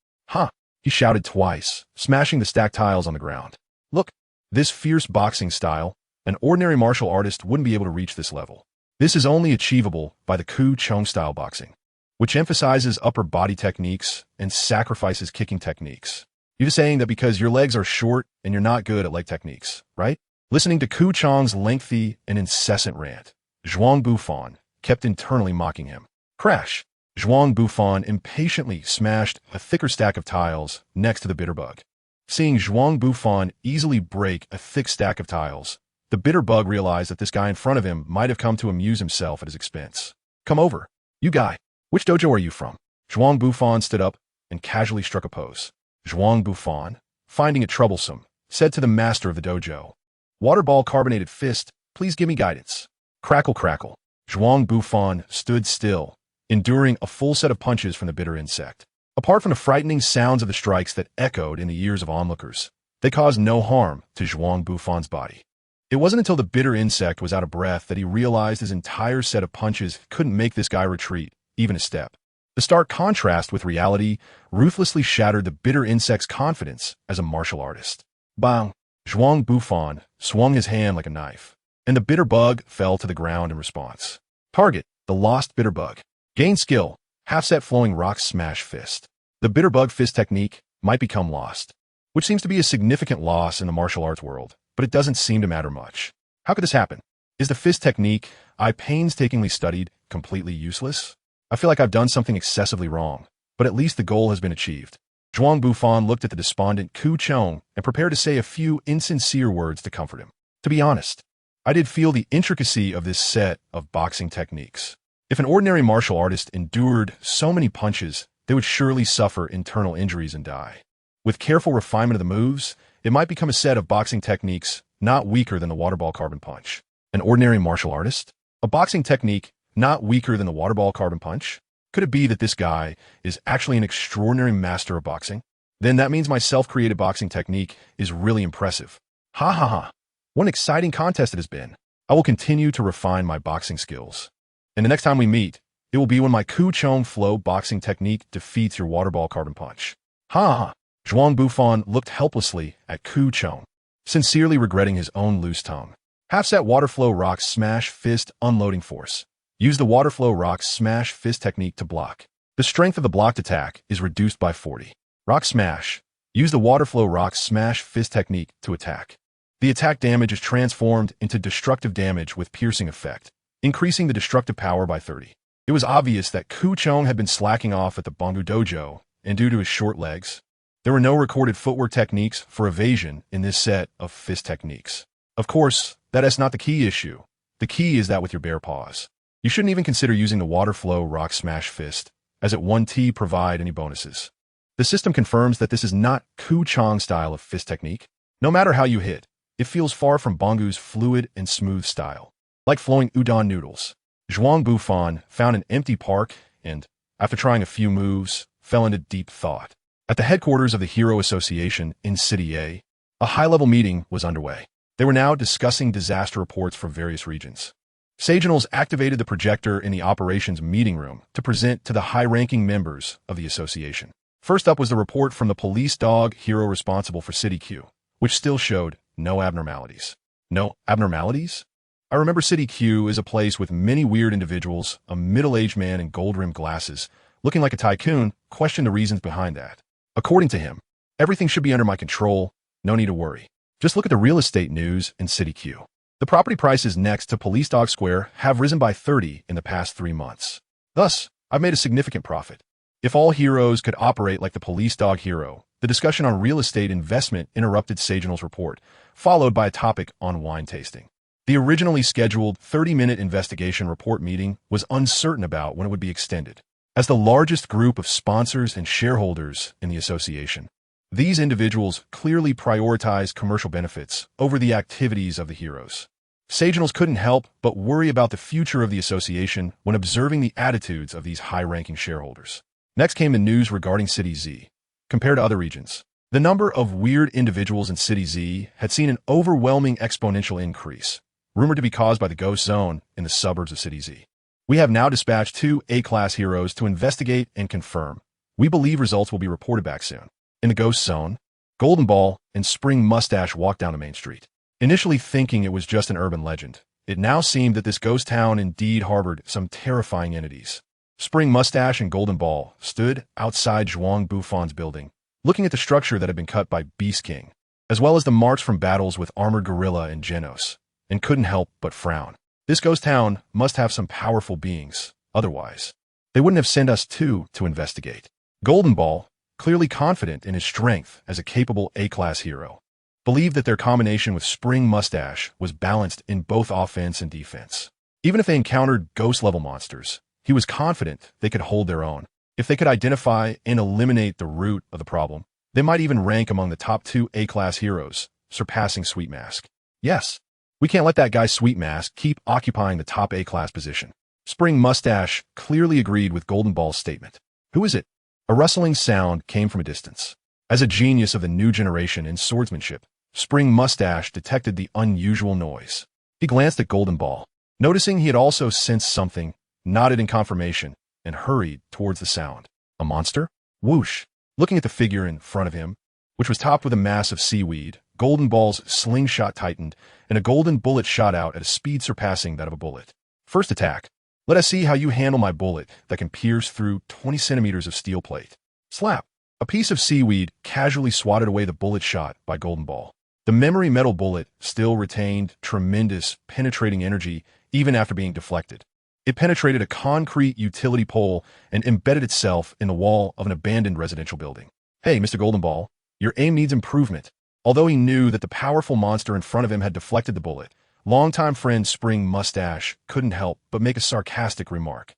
he shouted twice, smashing the stacked tiles on the ground. Look, this fierce boxing style, an ordinary martial artist wouldn't be able to reach this level. This is only achievable by the Ku Chang style boxing, which emphasizes upper body techniques and sacrifices kicking techniques. You're saying that because your legs are short and you're not good at leg techniques, right? Listening to Ku Chang's lengthy and incessant rant, Zhuang Bufan kept internally mocking him. Crash! Zhuang Bufan impatiently smashed a thicker stack of tiles next to the bitter bug. Seeing Zhuang Bufan easily break a thick stack of tiles, the bitter bug realized that this guy in front of him might have come to amuse himself at his expense. Come over. You guy. Which dojo are you from? Zhuang Bufan stood up and casually struck a pose. Zhuang Bufan, finding it troublesome, said to the master of the dojo, Waterball carbonated fist, please give me guidance. Crackle crackle. Zhuang Bufan stood still, enduring a full set of punches from the bitter insect. Apart from the frightening sounds of the strikes that echoed in the ears of onlookers, they caused no harm to Zhuang Bufan's body. It wasn't until the bitter insect was out of breath that he realized his entire set of punches couldn't make this guy retreat even a step. The stark contrast with reality ruthlessly shattered the bitter insect's confidence as a martial artist. Bang! Zhuang Bufan swung his hand like a knife, and the bitter bug fell to the ground in response. Target, the lost bitter bug. Gain skill, half-set flowing rock smash fist. The bitter bug fist technique might become lost, which seems to be a significant loss in the martial arts world, but it doesn't seem to matter much. How could this happen? Is the fist technique I painstakingly studied completely useless? I feel like I've done something excessively wrong, but at least the goal has been achieved. Zhuang Bufan looked at the despondent Ku Chang and prepared to say a few insincere words to comfort him. To be honest, I did feel the intricacy of this set of boxing techniques. If an ordinary martial artist endured so many punches, they would surely suffer internal injuries and die. With careful refinement of the moves, it might become a set of boxing techniques not weaker than the waterball carbon punch. An ordinary martial artist? A boxing technique not weaker than the waterball carbon punch? Could it be that this guy is actually an extraordinary master of boxing? Then that means my self-created boxing technique is really impressive. Ha ha ha. What an exciting contest it has been. I will continue to refine my boxing skills. And the next time we meet, it will be when my Ku Chang flow boxing technique defeats your waterball carbon punch. Ha ha. Zhuang Bufan looked helplessly at Ku Chang, sincerely regretting his own loose tongue. Half-set water flow rock smash fist unloading force. Use the water flow rock smash fist technique to block. The strength of the blocked attack is reduced by 40. Rock smash. Use the water flow rock smash fist technique to attack. The attack damage is transformed into destructive damage with piercing effect, increasing the destructive power by 30. It was obvious that Ku Chang had been slacking off at the Bongu dojo, and due to his short legs, there were no recorded footwork techniques for evasion in this set of fist techniques. Of course, that is not the key issue. The key is that with your bare paws, you shouldn't even consider using the water flow rock smash fist, as it won't provide any bonuses. The system confirms that this is not Ku Chang's style of fist technique. No matter how you hit, it feels far from Bongu's fluid and smooth style. Like flowing udon noodles. Zhuang Bufan found an empty park and, after trying a few moves, fell into deep thought. At the headquarters of the Hero Association in City A, a high-level meeting was underway. They were now discussing disaster reports from various regions. Saginals activated the projector in the operations meeting room to present to the high-ranking members of the association. First up was the report from the police dog hero responsible for City Q, which still showed no abnormalities. No abnormalities? I remember City Q is a place with many weird individuals. A middle-aged man in gold-rimmed glasses, looking like a tycoon, questioned the reasons behind that. According to him, everything should be under my control, no need to worry. Just look at the real estate news in City Q. The property prices next to Police Dog Square have risen by 30 in the past 3 months. Thus, I've made a significant profit. If all heroes could operate like the Police Dog hero, the discussion on real estate investment interrupted Saginal's report, followed by a topic on wine tasting. The originally scheduled 30-minute investigation report meeting was uncertain about when it would be extended. As the largest group of sponsors and shareholders in the association, these individuals clearly prioritized commercial benefits over the activities of the heroes. Sagenals couldn't help but worry about the future of the association when observing the attitudes of these high-ranking shareholders. Next came the news regarding City Z. Compared to other regions, the number of weird individuals in City Z had seen an overwhelming exponential increase, rumored to be caused by the ghost zone in the suburbs of City Z. We have now dispatched 2 A-class heroes to investigate and confirm. We believe results will be reported back soon. In the ghost zone, Golden Ball and Spring Mustache walked down the main street. Initially thinking it was just an urban legend, it now seemed that this ghost town indeed harbored some terrifying entities. Spring Mustache and Golden Ball stood outside Zhuang Bufan's building, looking at the structure that had been cut by Beast King, as well as the marks from battles with Armored Gorilla and Genos, and couldn't help but frown. This ghost town must have some powerful beings, otherwise they wouldn't have sent us two to investigate. Golden Ball, clearly confident in his strength as a capable A-class hero, believed that their combination with Spring Mustache was balanced in both offense and defense. Even if they encountered ghost-level monsters, he was confident they could hold their own. If they could identify and eliminate the root of the problem, they might even rank among the top 2 A-class heroes, surpassing Sweet Mask. Yes, we can't let that guy Sweet Mask keep occupying the top A-class position. Spring Mustache clearly agreed with Golden Ball's statement. Who is it? A rustling sound came from a distance. As a genius of the new generation in swordsmanship, Spring Mustache detected the unusual noise. He glanced at Golden Ball, noticing he had also sensed something, nodded in confirmation, and hurried towards the sound. A monster? Whoosh! Looking at the figure in front of him, which was topped with a mass of seaweed, Golden Ball's slingshot tightened, and a golden bullet shot out at a speed surpassing that of a bullet. First attack. Let us see how you handle my bullet that can pierce through 20 centimeters of steel plate. Slap! A piece of seaweed casually swatted away the bullet shot by Golden Ball. The memory metal bullet still retained tremendous penetrating energy even after being deflected. It penetrated a concrete utility pole and embedded itself in the wall of an abandoned residential building. Hey, Mr. Golden Ball, your aim needs improvement. Although he knew that the powerful monster in front of him had deflected the bullet, longtime friend Spring Mustache couldn't help but make a sarcastic remark.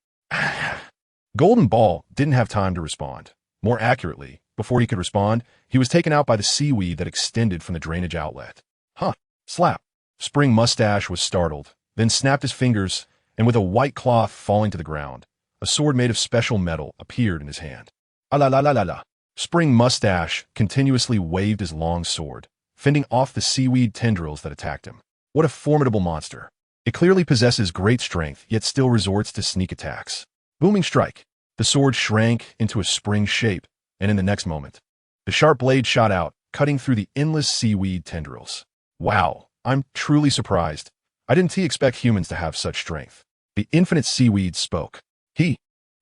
Golden Ball didn't have time to respond. More accurately, before he could respond, he was taken out by the seaweed that extended from the drainage outlet. Huh, slap. Spring Mustache was startled, then snapped his fingers, and with a white cloth falling to the ground, a sword made of special metal appeared in his hand. Ah la la la la la. Spring Mustache continuously waved his long sword, fending off the seaweed tendrils that attacked him. What a formidable monster. It clearly possesses great strength, yet still resorts to sneak attacks. Booming strike. The sword shrank into a spring shape, and in the next moment, the sharp blade shot out, cutting through the endless seaweed tendrils. Wow, I'm truly surprised. I didn't expect humans to have such strength. The infinite seaweed spoke. He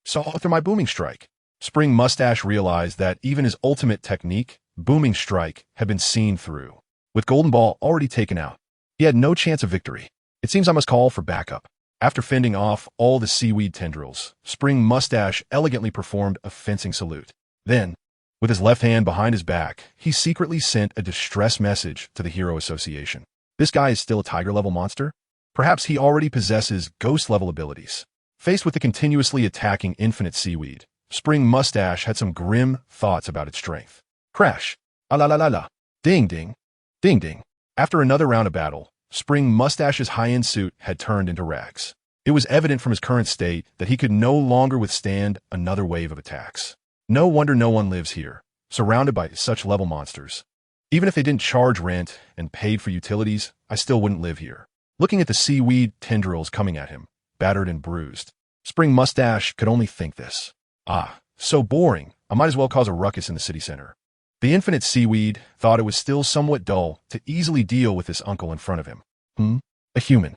saw through my booming strike. Spring Mustache realized that even his ultimate technique, booming strike, had been seen through. With Golden Ball already taken out, he had no chance of victory. It seems I must call for backup. After fending off all the seaweed tendrils, Spring Mustache elegantly performed a fencing salute. Then, with his left hand behind his back, he secretly sent a distress message to the Hero Association. This guy is still a tiger-level monster? Perhaps he already possesses ghost-level abilities. Faced with the continuously attacking infinite seaweed, Spring Mustache had some grim thoughts about its strength. Crash! Ah la la la la! Ding ding! Ding ding! After another round of battle, Spring Mustache's high-end suit had turned into rags. It was evident from his current state that he could no longer withstand another wave of attacks. No wonder no one lives here, surrounded by such level monsters. Even if they didn't charge rent and paid for utilities, I still wouldn't live here. Looking at the seaweed tendrils coming at him, battered and bruised, Spring Mustache could only think this. Ah, so boring. I might as well cause a ruckus in the city center. The infinite seaweed thought it was still somewhat dull to easily deal with this uncle in front of him. A human.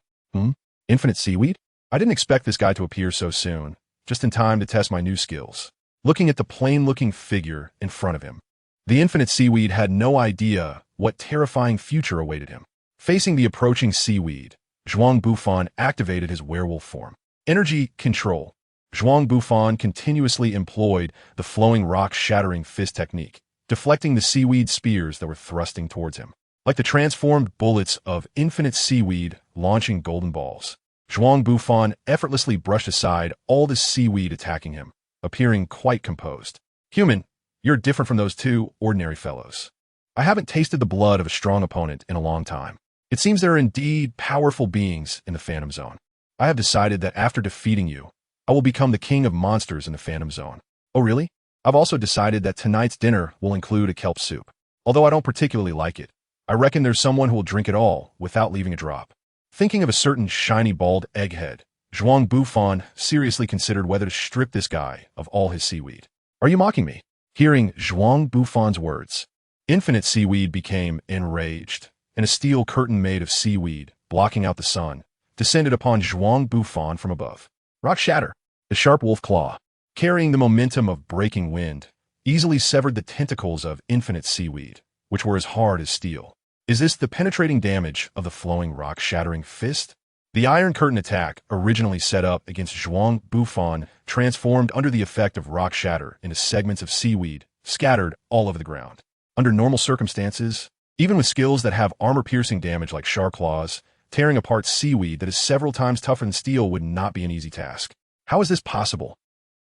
Infinite seaweed? I didn't expect this guy to appear so soon, just in time to test my new skills. Looking at the plain-looking figure in front of him, the infinite seaweed had no idea what terrifying future awaited him. Facing the approaching seaweed, Zhuang Bufan activated his werewolf form. Energy control. Zhuang Bufan continuously employed the flowing rock-shattering fist technique, deflecting the seaweed spears that were thrusting towards him. Like the transformed bullets of infinite seaweed launching golden balls, Zhuang Bufan effortlessly brushed aside all the seaweed attacking him, appearing quite composed. Human, you're different from those two ordinary fellows. I haven't tasted the blood of a strong opponent in a long time. It seems there are indeed powerful beings in the Phantom Zone. I have decided that after defeating you, I will become the king of monsters in the Phantom Zone. Oh really? I've also decided that tonight's dinner will include a kelp soup. Although I don't particularly like it, I reckon there's someone who will drink it all without leaving a drop. Thinking of a certain shiny bald egghead, Zhuang Bufan seriously considered whether to strip this guy of all his seaweed. Are you mocking me? Hearing Zhuang Bufan's words, Infinite Seaweed became enraged, and a steel curtain made of seaweed, blocking out the sun, descended upon Zhuang Bufan from above. Rock Shatter, the sharp wolf claw, carrying the momentum of breaking wind, easily severed the tentacles of Infinite Seaweed, which were as hard as steel. Is this the penetrating damage of the flowing rock-shattering fist? The Iron Curtain attack, originally set up against Zhuang Bufan, transformed under the effect of rock shatter into segments of seaweed, scattered all over the ground. Under normal circumstances, even with skills that have armor-piercing damage like shark claws, tearing apart seaweed that is several times tougher than steel would not be an easy task. How is this possible?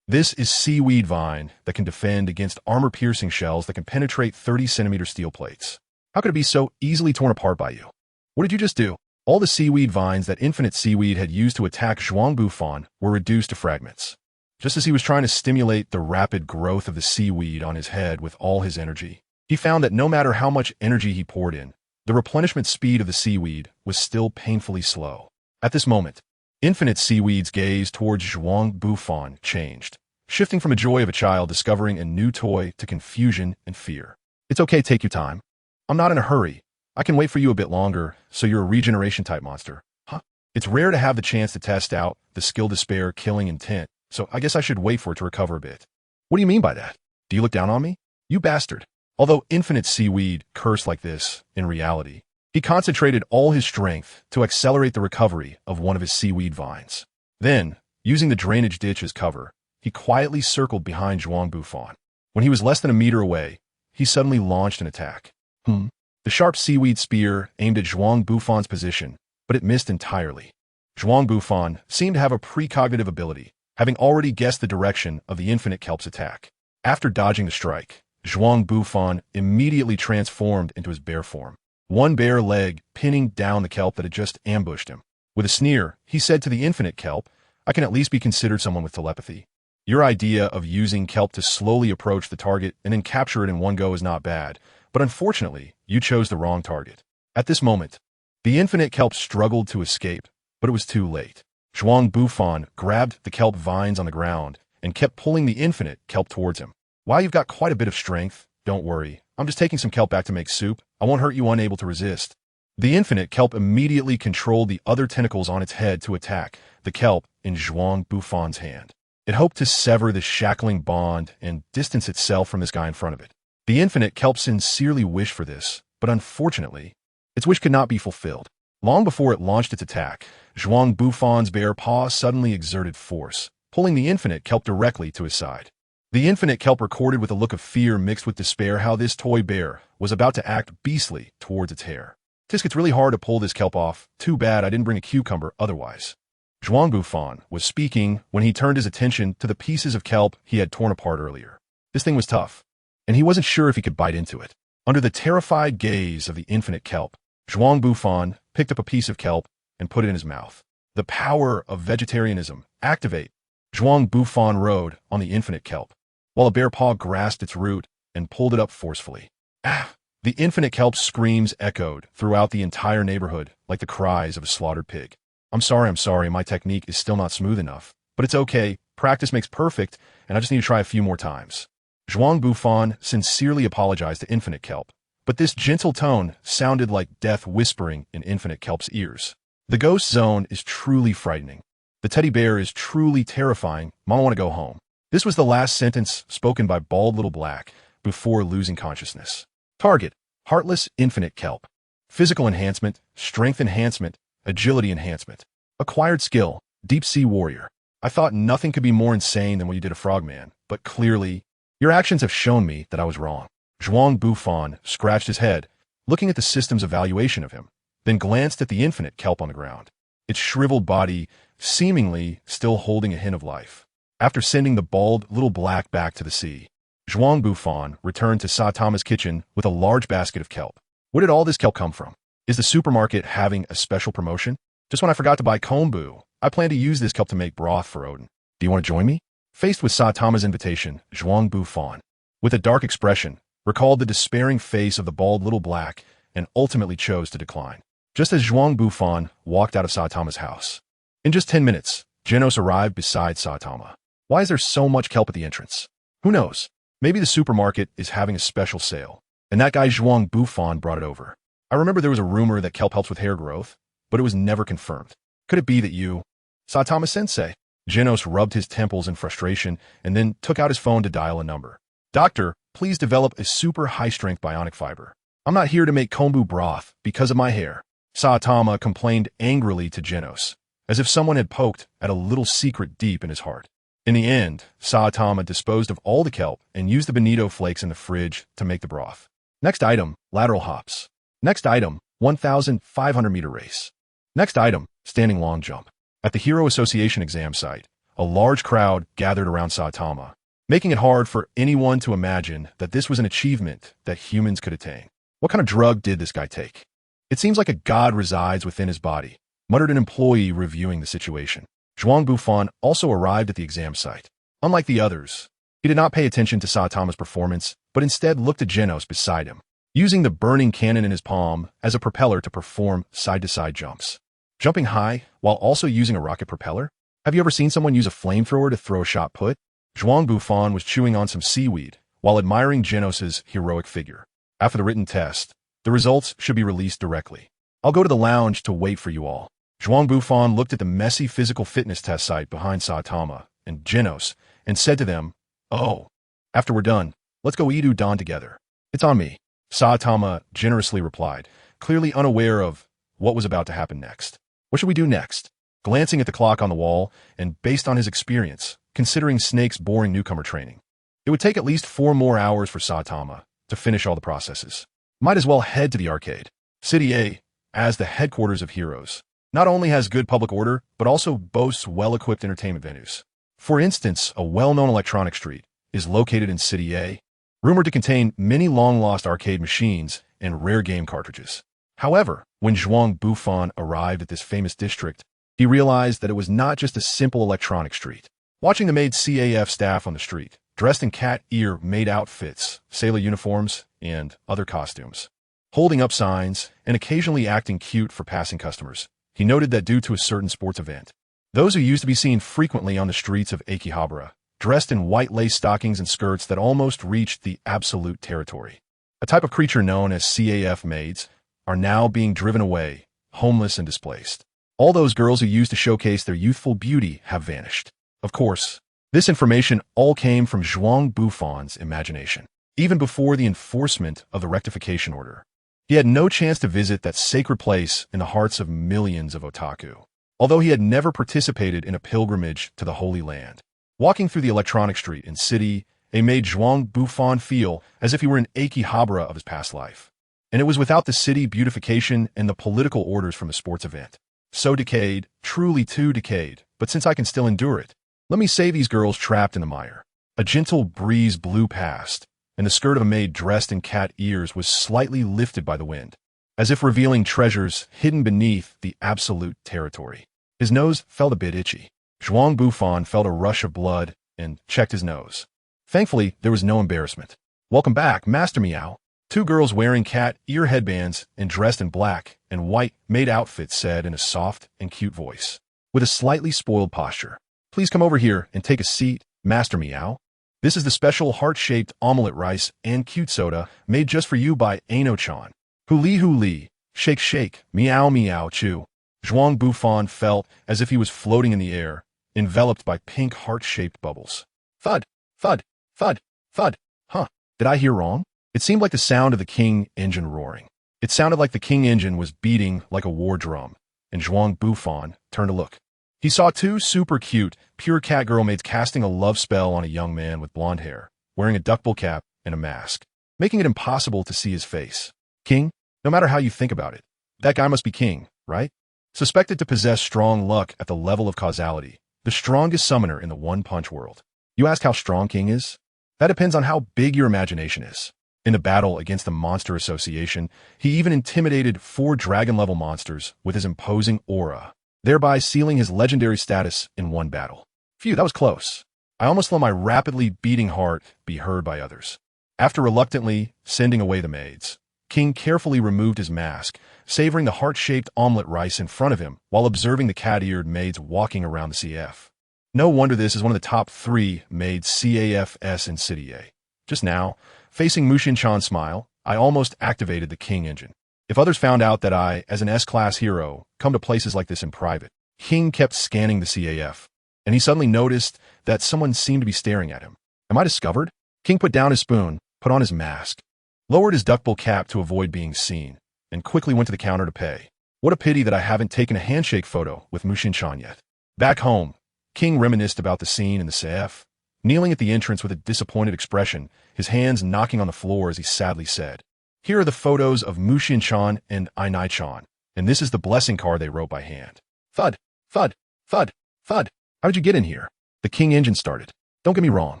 This is seaweed vine that can defend against armor-piercing shells that can penetrate 30-centimeter steel plates. How could it be so easily torn apart by you? What did you just do? All the seaweed vines that Infinite Seaweed had used to attack Zhuang Bufan were reduced to fragments. Just as he was trying to stimulate the rapid growth of the seaweed on his head with all his energy, he found that no matter how much energy he poured in, the replenishment speed of the seaweed was still painfully slow. At this moment, Infinite Seaweed's gaze towards Zhuang Bufan changed, shifting from a joy of a child discovering a new toy to confusion and fear. It's okay, take your time. I'm not in a hurry. I can wait for you a bit longer, so you're a regeneration-type monster. Huh? It's rare to have the chance to test out the skill despair killing intent, so I guess I should wait for it to recover a bit. What do you mean by that? Do you look down on me? You bastard. Although Infinite Seaweed cursed like this, in reality, he concentrated all his strength to accelerate the recovery of one of his seaweed vines. Then, using the drainage ditch as cover, he quietly circled behind Zhuang Bufan. When he was less than a meter away, he suddenly launched an attack. The sharp seaweed spear aimed at Zhuang Bufan's position, but it missed entirely. Zhuang Bufan seemed to have a precognitive ability, having already guessed the direction of the Infinite Kelp's attack. After dodging the strike, Zhuang Bufan immediately transformed into his bear form, one bare leg pinning down the kelp that had just ambushed him. With a sneer, he said to the Infinite Kelp, "I can at least be considered someone with telepathy. Your idea of using kelp to slowly approach the target and then capture it in one go is not bad, but unfortunately, you chose the wrong target." At this moment, the Infinite Kelp struggled to escape, but it was too late. Zhuang Bufan grabbed the kelp vines on the ground and kept pulling the Infinite Kelp towards him. "Wow, you've got quite a bit of strength. Don't worry. I'm just taking some kelp back to make soup. I won't hurt you unable to resist." The Infinite Kelp immediately controlled the other tentacles on its head to attack the kelp in Zhuang Bufan's hand. It hoped to sever the shackling bond and distance itself from this guy in front of it. The Infinite Kelp sincerely wished for this, but unfortunately, its wish could not be fulfilled. Long before it launched its attack, Zhuang Bufan's bare paw suddenly exerted force, pulling the Infinite Kelp directly to his side. The Infinite Kelp recorded with a look of fear mixed with despair how this toy bear was about to act beastly towards its hair. "Tisk, it's really hard to pull this kelp off. Too bad I didn't bring a cucumber otherwise." Zhuang Bufan was speaking when he turned his attention to the pieces of kelp he had torn apart earlier. This thing was tough, and he wasn't sure if he could bite into it. Under the terrified gaze of the Infinite Kelp, Zhuang Bufan picked up a piece of kelp and put it in his mouth. The power of vegetarianism. Activate. Zhuang Bufan rode on the Infinite Kelp, while a bare paw grasped its root and pulled it up forcefully. Ah! The Infinite Kelp's screams echoed throughout the entire neighborhood like the cries of a slaughtered pig. I'm sorry, my technique is still not smooth enough. But it's okay, practice makes perfect, and I just need to try a few more times." Zhuang Bufan sincerely apologized to Infinite Kelp, but this gentle tone sounded like death whispering in Infinite Kelp's ears. "The ghost zone is truly frightening. The teddy bear is truly terrifying. Mama, want to go home." This was the last sentence spoken by Bald Little Black before losing consciousness. Target: Heartless Infinite Kelp. Physical enhancement, strength enhancement, agility enhancement. Acquired skill: Deep Sea Warrior. I thought nothing could be more insane than what you did to Frogman, but clearly, your actions have shown me that I was wrong. Zhuang Bufan scratched his head, looking at the system's evaluation of him, then glanced at the Infinite Kelp on the ground, its shriveled body seemingly still holding a hint of life. After sending the Bald Little Black back to the sea, Zhuang Bufan returned to Satama's kitchen with a large basket of kelp. Where did all this kelp come from? Is the supermarket having a special promotion? Just when I forgot to buy kombu, I plan to use this kelp to make broth for Odin. Do you want to join me? Faced with Saitama's invitation, Zhuang Bufan, with a dark expression, recalled the despairing face of the bald little black and ultimately chose to decline. Just as Zhuang Bufan walked out of Saitama's house. In just 10 minutes, Genos arrived beside Saitama. Why is there so much kelp at the entrance? Who knows? Maybe the supermarket is having a special sale, and that guy Zhuang Bufan brought it over. I remember there was a rumor that kelp helps with hair growth, but it was never confirmed. Could it be that you, Saitama-sensei? Genos rubbed his temples in frustration and then took out his phone to dial a number. Doctor, please develop a super high-strength bionic fiber. I'm not here to make kombu broth because of my hair. Saitama complained angrily to Genos, as if someone had poked at a little secret deep in his heart. In the end, Saitama disposed of all the kelp and used the bonito flakes in the fridge to make the broth. Next item, lateral hops. Next item, 1,500-meter race. Next item, standing long jump. At the Hero Association exam site, a large crowd gathered around Saitama, making it hard for anyone to imagine that this was an achievement that humans could attain. What kind of drug did this guy take? It seems like a god resides within his body, muttered an employee reviewing the situation. Zhuang Bufan also arrived at the exam site. Unlike the others, he did not pay attention to Saitama's performance, but instead looked at Genos beside him, using the burning cannon in his palm as a propeller to perform side-to-side jumps. Jumping high while also using a rocket propeller? Have you ever seen someone use a flamethrower to throw a shot put? Zhuang Bufan was chewing on some seaweed while admiring Genos's heroic figure. After the written test, the results should be released directly. I'll go to the lounge to wait for you all. Zhuang Bufan looked at the messy physical fitness test site behind Saitama and Genos and said to them, "Oh, after we're done, let's go eat udon together. It's on me." Saitama generously replied, clearly unaware of what was about to happen next. What should we do next? Glancing at the clock on the wall, and based on his experience, considering Snake's boring newcomer training, it would take at least 4 more hours for Saitama to finish all the processes. Might as well head to the arcade. City A, as the headquarters of heroes, not only has good public order, but also boasts well-equipped entertainment venues. For instance, a well-known electronic street is located in City A, rumored to contain many long-lost arcade machines and rare game cartridges. However, when Zhuang Bufan arrived at this famous district, he realized that it was not just a simple electronic street. Watching the maid CAF staff on the street, dressed in cat ear maid outfits, sailor uniforms, and other costumes, holding up signs and occasionally acting cute for passing customers, he noted that due to a certain sports event, those who used to be seen frequently on the streets of Akihabara, dressed in white lace stockings and skirts that almost reached the absolute territory. A type of creature known as CAF maids are now being driven away, homeless and displaced. All those girls who used to showcase their youthful beauty have vanished. Of course, this information all came from Zhuang Bufan's imagination. Even before the enforcement of the rectification order, he had no chance to visit that sacred place in the hearts of millions of otaku, although he had never participated in a pilgrimage to the Holy Land. Walking through the electronic street in City A made Zhuang Bufan feel as if he were in Akihabara of his past life. And it was without the city beautification and the political orders from the sports event. So decayed, truly too decayed, but since I can still endure it, let me save these girls trapped in the mire. A gentle breeze blew past, and the skirt of a maid dressed in cat ears was slightly lifted by the wind, as if revealing treasures hidden beneath the absolute territory. His nose felt a bit itchy. Zhuang Bufan felt a rush of blood and checked his nose. Thankfully, there was no embarrassment. "Welcome back, Master Meow." 2 girls wearing cat ear headbands and dressed in black and white maid outfits said in a soft and cute voice, with a slightly spoiled posture, "Please come over here and take a seat, Master Meow. This is the special heart-shaped omelette rice and cute soda made just for you by Ano-chan. Huli, shake shake, meow meow chew." Zhuang Bufan felt as if he was floating in the air, enveloped by pink heart-shaped bubbles. Thud, thud, thud, thud. Huh, did I hear wrong? It seemed like the sound of the King engine roaring. It sounded like the King engine was beating like a war drum, and Zhuang Bufan turned to look. He saw 2 super cute, pure cat girl maids casting a love spell on a young man with blonde hair, wearing a duckbill cap and a mask, making it impossible to see his face. King? No matter how you think about it, that guy must be King, right? Suspected to possess strong luck at the level of causality, the strongest summoner in the one-punch world. You ask how strong King is? That depends on how big your imagination is. In the battle against the Monster Association, he even intimidated 4 dragon-level monsters with his imposing aura, thereby sealing his legendary status in one battle. Phew, that was close. I almost let my rapidly beating heart be heard by others. After reluctantly sending away the maids, King carefully removed his mask, savoring the heart-shaped omelet rice in front of him while observing the cat-eared maids walking around the CF. No wonder this is one of the top 3 maids CAFS in City A. Just now, facing Mushin-chan's smile, I almost activated the King engine. If others found out that I, as an S-class hero, come to places like this in private, King kept scanning the CAF, and he suddenly noticed that someone seemed to be staring at him. Am I discovered? King put down his spoon, put on his mask, lowered his duckbill cap to avoid being seen, and quickly went to the counter to pay. What a pity that I haven't taken a handshake photo with Mushin-chan yet. Back home, King reminisced about the scene in the CF, kneeling at the entrance with a disappointed expression, his hands knocking on the floor as he sadly said, "Here are the photos of Mushin-chan and Inai-chan, and this is the blessing card they wrote by hand." Thud, thud, thud, thud. How did you get in here? The King engine started. Don't get me wrong.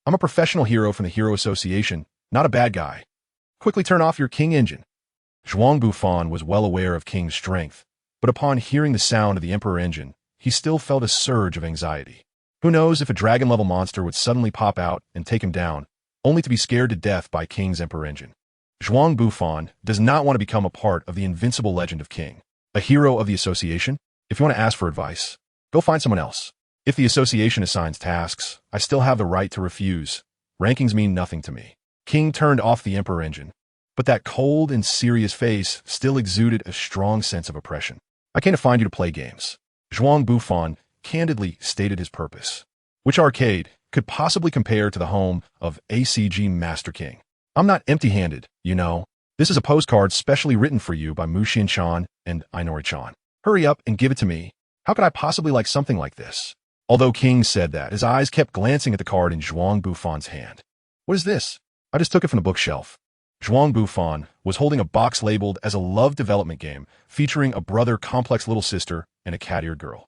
I'm a professional hero from the Hero Association, not a bad guy. Quickly turn off your King engine. Zhuang Bufan was well aware of King's strength, but upon hearing the sound of the Emperor engine, he still felt a surge of anxiety. Who knows if a dragon-level monster would suddenly pop out and take him down, only to be scared to death by King's Emperor engine. Zhuang Bufan does not want to become a part of the invincible legend of King. A hero of the association? If you want to ask for advice, go find someone else. If the association assigns tasks, I still have the right to refuse. Rankings mean nothing to me. King turned off the Emperor engine, but that cold and serious face still exuded a strong sense of oppression. I came to find you to play games. Zhuang Bufan candidly stated his purpose. Which arcade could possibly compare to the home of ACG Master King? I'm not empty-handed, you know. This is a postcard specially written for you by Mushin-chan and Inori-chan. Hurry up and give it to me. How could I possibly like something like this? Although King said that, his eyes kept glancing at the card in Zhuang Bufan's hand. What is this? I just took it from the bookshelf. Zhuang Bufan was holding a box labeled as a love development game featuring a brother, complex little sister, and a cat-eared girl.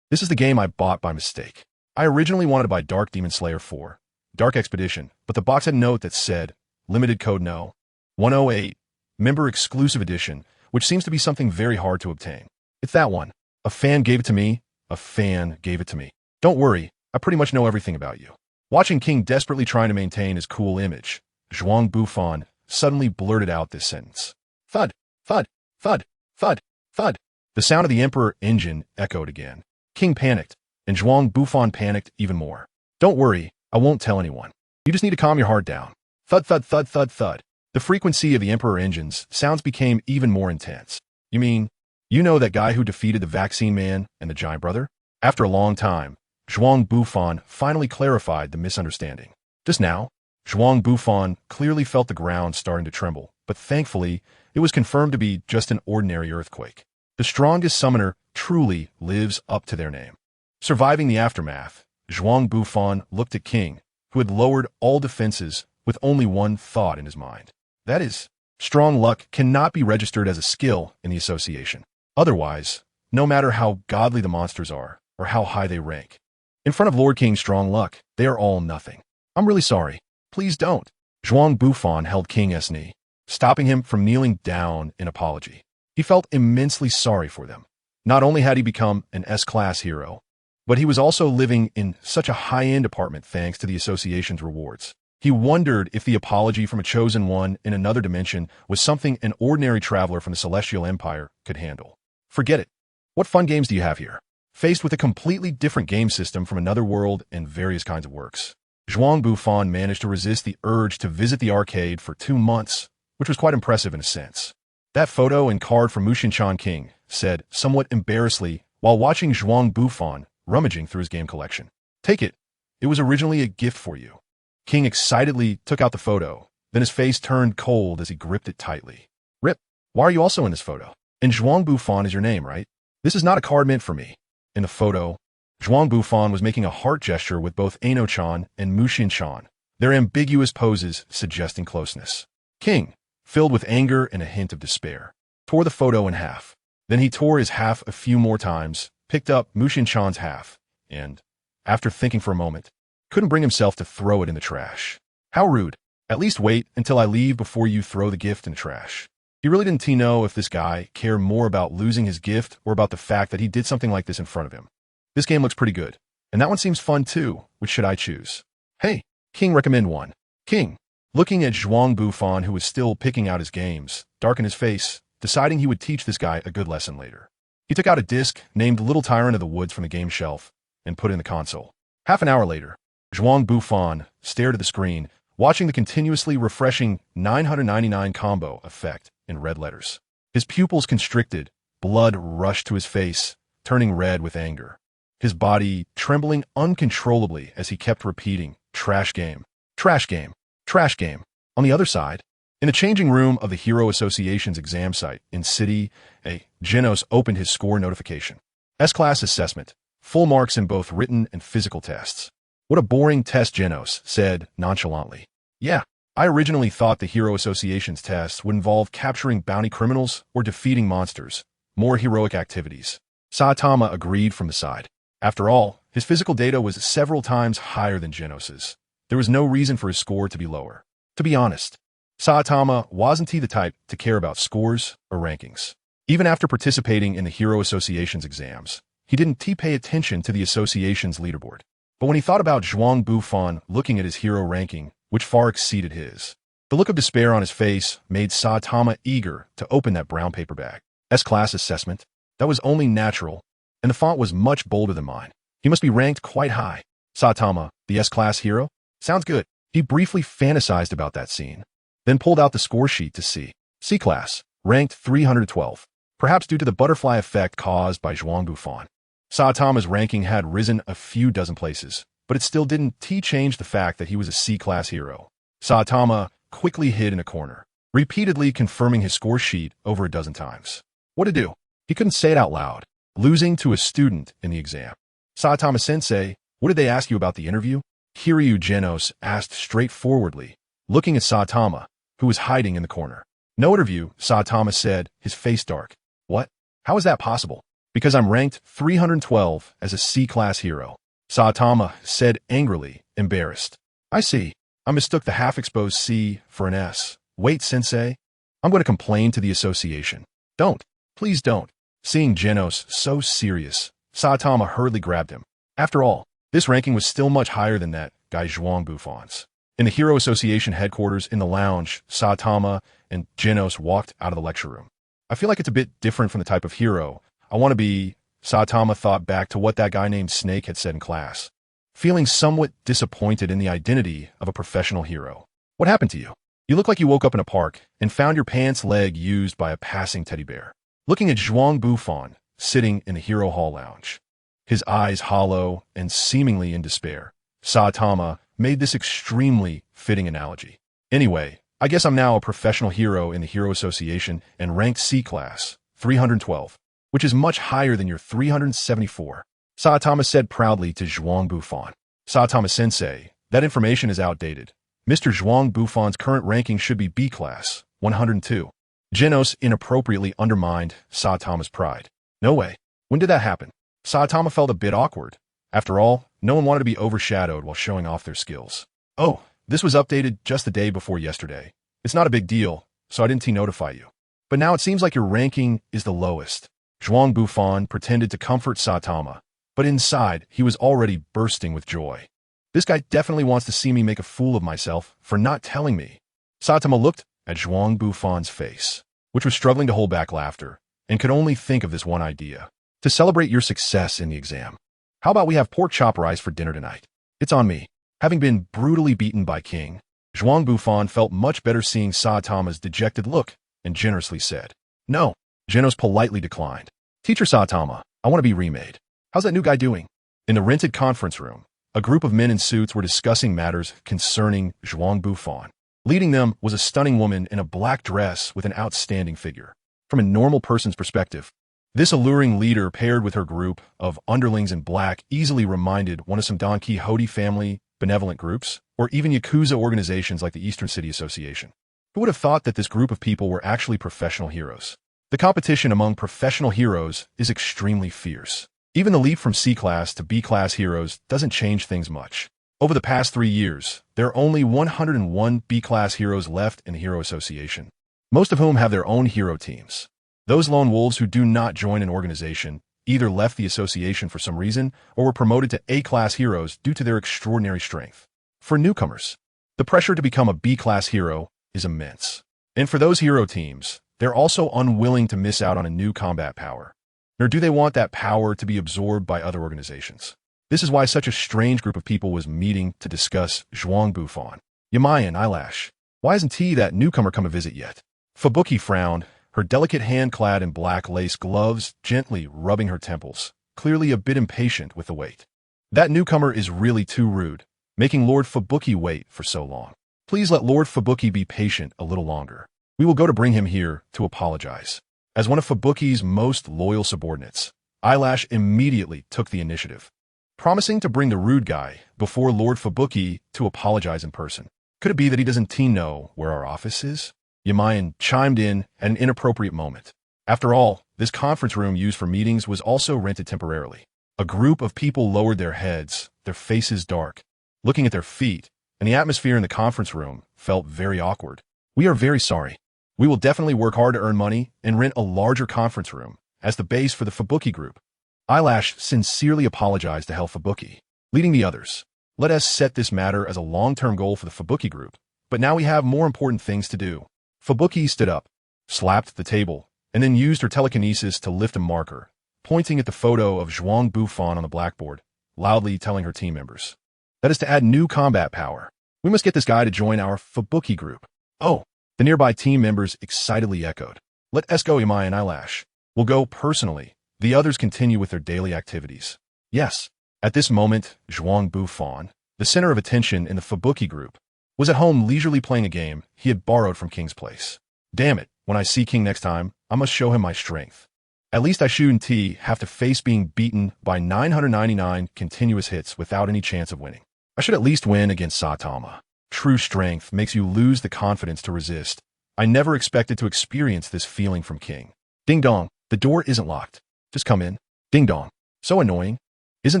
This is the game I bought by mistake. I originally wanted to buy Dark Demon Slayer 4, Dark Expedition, but the box had a note that said, Limited Code No. 108, Member Exclusive Edition, which seems to be something very hard to obtain. It's that one. A fan gave it to me. A fan gave it to me. Don't worry, I pretty much know everything about you. Watching King desperately trying to maintain his cool image, Zhuang Bufan suddenly blurted out this sentence. Thud, thud, thud, thud, thud. The sound of the Emperor engine echoed again. King panicked, and Zhuang Bufan panicked even more. Don't worry, I won't tell anyone. You just need to calm your heart down. Thud, thud, thud, thud, thud. The frequency of the Emperor engine's sounds became even more intense. You mean, you know that guy who defeated the Vaccine Man and the Giant Brother? After a long time, Zhuang Bufan finally clarified the misunderstanding. Just now, Zhuang Bufan clearly felt the ground starting to tremble, but thankfully, it was confirmed to be just an ordinary earthquake. The strongest summoner truly lives up to their name. Surviving the aftermath, Zhuang Bufan looked at King, who had lowered all defenses with only one thought in his mind. That is, strong luck cannot be registered as a skill in the association. Otherwise, no matter how godly the monsters are, or how high they rank, in front of Lord King's strong luck, they are all nothing. I'm really sorry. Please don't. Zhuang Bufan held King's knee, stopping him from kneeling down in apology. He felt immensely sorry for them. Not only had he become an S-class hero, but he was also living in such a high-end apartment thanks to the association's rewards. He wondered if the apology from a chosen one in another dimension was something an ordinary traveler from the Celestial Empire could handle. Forget it. What fun games do you have here? Faced with a completely different game system from another world and various kinds of works, Zhuang Bufan managed to resist the urge to visit the arcade for 2 months, which was quite impressive in a sense. That photo and card from Mushin-chan King said somewhat embarrassedly while watching Zhuang Bufan rummaging through his game collection. Take it. It was originally a gift for you. King excitedly took out the photo, then his face turned cold as he gripped it tightly. Rip, why are you also in this photo? And Zhuang Bufan is your name, right? This is not a card meant for me. In the photo, Zhuang Bufan was making a heart gesture with both Ano-chan and Mushin-chan, their ambiguous poses suggesting closeness. King, filled with anger and a hint of despair, tore the photo in half. Then he tore his half a few more times, picked up Mushin-chan's half, and, after thinking for a moment, couldn't bring himself to throw it in the trash. How rude. At least wait until I leave before you throw the gift in the trash. He really didn't know if this guy cared more about losing his gift or about the fact that he did something like this in front of him. This game looks pretty good. And that one seems fun too. Which should I choose? Hey, King, recommend one. King, looking at Zhuang Bufan, who was still picking out his games, darkened his face, deciding he would teach this guy a good lesson later. He took out a disc named Little Tyrant of the Woods from the game shelf and put it in the console. Half an hour later, Zhuang Bufan stared at the screen, watching the continuously refreshing 999 combo effect in red letters. His pupils constricted, blood rushed to his face, turning red with anger. His body trembling uncontrollably as he kept repeating, trash game, trash game, trash game. On the other side, in the changing room of the Hero Association's exam site in City A, Genos opened his score notification. S-Class assessment, full marks in both written and physical tests. What a boring test, Genos said nonchalantly. Yeah, I originally thought the Hero Association's tests would involve capturing bounty criminals or defeating monsters, more heroic activities. Saitama agreed from the side. After all, his physical data was several times higher than Genos's. There was no reason for his score to be lower. To be honest, Saitama wasn't the type to care about scores or rankings. Even after participating in the Hero Association's exams, he didn't pay attention to the association's leaderboard. But when he thought about Zhuang Bufan looking at his hero ranking, which far exceeded his, the look of despair on his face made Saitama eager to open that brown paper bag. S-Class assessment? That was only natural, and the font was much bolder than mine. He must be ranked quite high. Saitama, the S-Class hero? Sounds good. He briefly fantasized about that scene, then pulled out the score sheet to see. C-Class, ranked 312, perhaps due to the butterfly effect caused by Zhuang Bufan. Saitama's ranking had risen a few dozen places, but it still didn't change the fact that he was a C-Class hero. Saitama quickly hid in a corner, repeatedly confirming his score sheet over a dozen times. What to do? He couldn't say it out loud, losing to a student in the exam. Saitama-sensei, what did they ask you about the interview? Kiryu Genos asked straightforwardly, looking at Saitama, who was hiding in the corner. No interview, Saitama said, his face dark. What? How is that possible? Because I'm ranked 312 as a C-Class hero. Saitama said angrily, embarrassed. I see. I mistook the half-exposed C for an S. Wait, sensei. I'm going to complain to the association. Don't. Please don't. Seeing Genos so serious, Saitama hurriedly grabbed him. After all, this ranking was still much higher than that guy Zhuang Bufan's. In the Hero Association headquarters in the lounge, Saitama and Genos walked out of the lecture room. I feel like it's a bit different from the type of hero I want to be. Saitama thought back to what that guy named Snake had said in class, feeling somewhat disappointed in the identity of a professional hero. What happened to you? You look like you woke up in a park and found your pants leg used by a passing teddy bear. Looking at Zhuang Bufan, sitting in the Hero Hall lounge, his eyes hollow and seemingly in despair, Saitama made this extremely fitting analogy. Anyway, I guess I'm now a professional hero in the Hero Association and ranked C-Class, 312, which is much higher than your 374. Saitama said proudly to Zhuang Bufan. Saitama-sensei, that information is outdated. Mr. Zhuang Bufan's current ranking should be B-Class, 102. Genos inappropriately undermined Saitama's pride. No way. When did that happen? Saitama felt a bit awkward. After all, no one wanted to be overshadowed while showing off their skills. Oh, this was updated just the day before yesterday. It's not a big deal, so I didn't notify you. But now it seems like your ranking is the lowest. Zhuang Bufan pretended to comfort Saitama, but inside he was already bursting with joy. This guy definitely wants to see me make a fool of myself for not telling me. Saitama looked at Zhuang Bufan's face, which was struggling to hold back laughter, and could only think of this one idea. To celebrate your success in the exam, how about we have pork chop rice for dinner tonight? It's on me. Having been brutally beaten by King, Zhuang Bufan felt much better seeing Saitama's dejected look and generously said, No. Genos politely declined. Teacher Saitama, I want to be remade. How's that new guy doing? In the rented conference room, a group of men in suits were discussing matters concerning Zhuang Bufan. Leading them was a stunning woman in a black dress with an outstanding figure. From a normal person's perspective, this alluring leader paired with her group of underlings in black easily reminded one of some Don Quixote family benevolent groups, or even Yakuza organizations like the Eastern City Association. Who would have thought that this group of people were actually professional heroes? The competition among professional heroes is extremely fierce. Even the leap from C-Class to B-Class heroes doesn't change things much. Over the past 3 years, there are only 101 B-class heroes left in the Hero Association, most of whom have their own hero teams. Those lone wolves who do not join an organization either left the association for some reason or were promoted to A-class heroes due to their extraordinary strength. For newcomers, the pressure to become a B-class hero is immense. And for those hero teams, they're also unwilling to miss out on a new combat power. Nor do they want that power to be absorbed by other organizations. This is why such a strange group of people was meeting to discuss Zhuang Bufan. Yamai and Eyelash. Why hasn't that newcomer come to visit yet? Fubuki frowned, her delicate hand clad in black lace gloves gently rubbing her temples, clearly a bit impatient with the wait. That newcomer is really too rude, making Lord Fubuki wait for so long. Please let Lord Fubuki be patient a little longer. We will go to bring him here to apologize. As one of Fubuki's most loyal subordinates, Eyelash immediately took the initiative, promising to bring the rude guy before Lord Fubuki to apologize in person. Could it be that he doesn't know where our office is? Yamayan chimed in at an inappropriate moment. After all, this conference room used for meetings was also rented temporarily. A group of people lowered their heads, their faces dark, looking at their feet, and the atmosphere in the conference room felt very awkward. We are very sorry. We will definitely work hard to earn money and rent a larger conference room as the base for the Fubuki group. Eyelash sincerely apologized to Fubuki, leading the others. Let us set this matter as a long-term goal for the Fubuki group, but now we have more important things to do. Fubuki stood up, slapped the table, and then used her telekinesis to lift a marker, pointing at the photo of Zhuang Bufan on the blackboard, loudly telling her team members. That is to add new combat power. We must get this guy to join our Fubuki group. Oh, the nearby team members excitedly echoed. Let us go, Imai and Eyelash. We'll go personally. The others continue with their daily activities. Yes. At this moment, Zhuang Bufan, the center of attention in the Fubuki group, was at home leisurely playing a game he had borrowed from King's place. Damn it, when I see King next time, I must show him my strength. At least I shouldn't have to face being beaten by 999 continuous hits without any chance of winning. I should at least win against Saitama. True strength makes you lose the confidence to resist. I never expected to experience this feeling from King. Ding dong, the door isn't locked. Just come in. Ding dong. So annoying. Isn't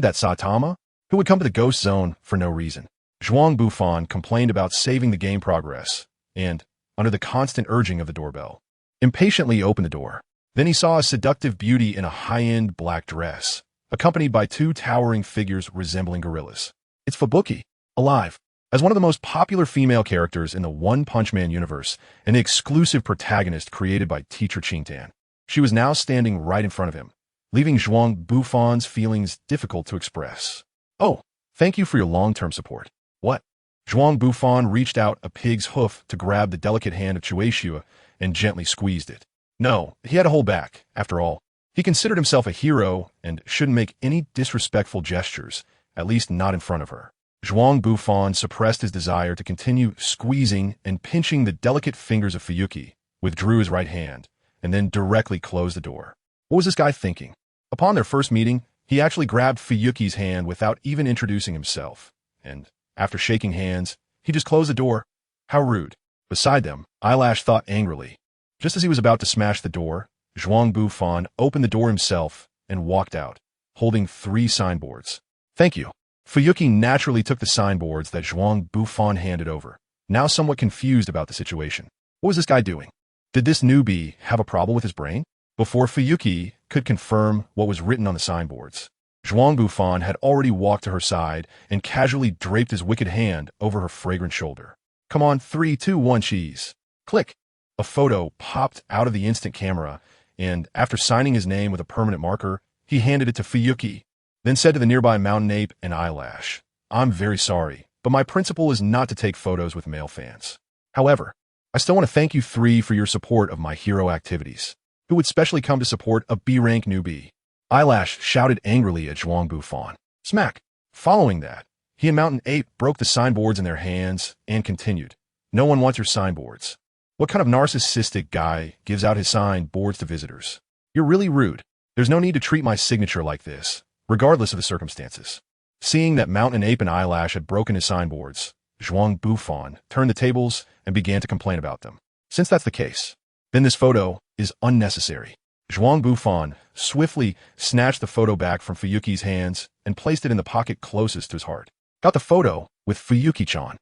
that Saitama? Who would come to the ghost zone for no reason? Zhuang Bufan complained about saving the game progress and, under the constant urging of the doorbell, impatiently opened the door. Then he saw a seductive beauty in a high-end black dress, accompanied by two towering figures resembling gorillas. It's Fubuki, alive. As one of the most popular female characters in the One Punch Man universe and the exclusive protagonist created by teacher Qingtan, she was now standing right in front of him, leaving Zhuang Bufan's feelings difficult to express. Oh, thank you for your long-term support. What? Zhuang Bufan reached out a pig's hoof to grab the delicate hand of Chueshua and gently squeezed it. No, he had to hold back. After all, he considered himself a hero and shouldn't make any disrespectful gestures, at least not in front of her. Zhuang Bufan suppressed his desire to continue squeezing and pinching the delicate fingers of Fuyuki, withdrew his right hand, and then directly closed the door. What was this guy thinking? Upon their first meeting, he actually grabbed Fuyuki's hand without even introducing himself, and after shaking hands, he just closed the door. How rude. Beside them, Eyelash thought angrily. Just as he was about to smash the door, Zhuang Bufan opened the door himself and walked out, holding 3 signboards. Thank you. Fuyuki naturally took the signboards that Zhuang Bufan handed over, now somewhat confused about the situation. What was this guy doing? Did this newbie have a problem with his brain? Before Fuyuki could confirm what was written on the signboards, Zhuang Bufan had already walked to her side and casually draped his wicked hand over her fragrant shoulder. Come on, 3, 2, 1, cheese. Click. A photo popped out of the instant camera, and after signing his name with a permanent marker, he handed it to Fuyuki, then said to the nearby mountain ape and Eyelash, I'm very sorry, but my principle is not to take photos with male fans. However, I still want to thank you 3 for your support of my hero activities. Who would specially come to support a B-rank newbie? Eyelash shouted angrily at Zhuang Bufan. Smack. Following that, he and Mountain Ape broke the signboards in their hands and continued. No one wants your signboards. What kind of narcissistic guy gives out his signboards to visitors? You're really rude. There's no need to treat my signature like this, regardless of the circumstances. Seeing that Mountain Ape and Eyelash had broken his signboards, Zhuang Bufan turned the tables and began to complain about them. Since that's the case, then this photo is unnecessary. Zhuang Bufan swiftly snatched the photo back from Fuyuki's hands and placed it in the pocket closest to his heart. Got the photo with Fuyuki-chan.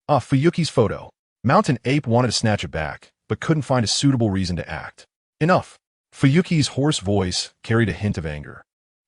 Ah, Fuyuki's photo. Mountain Ape wanted to snatch it back, but couldn't find a suitable reason to act. Enough. Fuyuki's hoarse voice carried a hint of anger.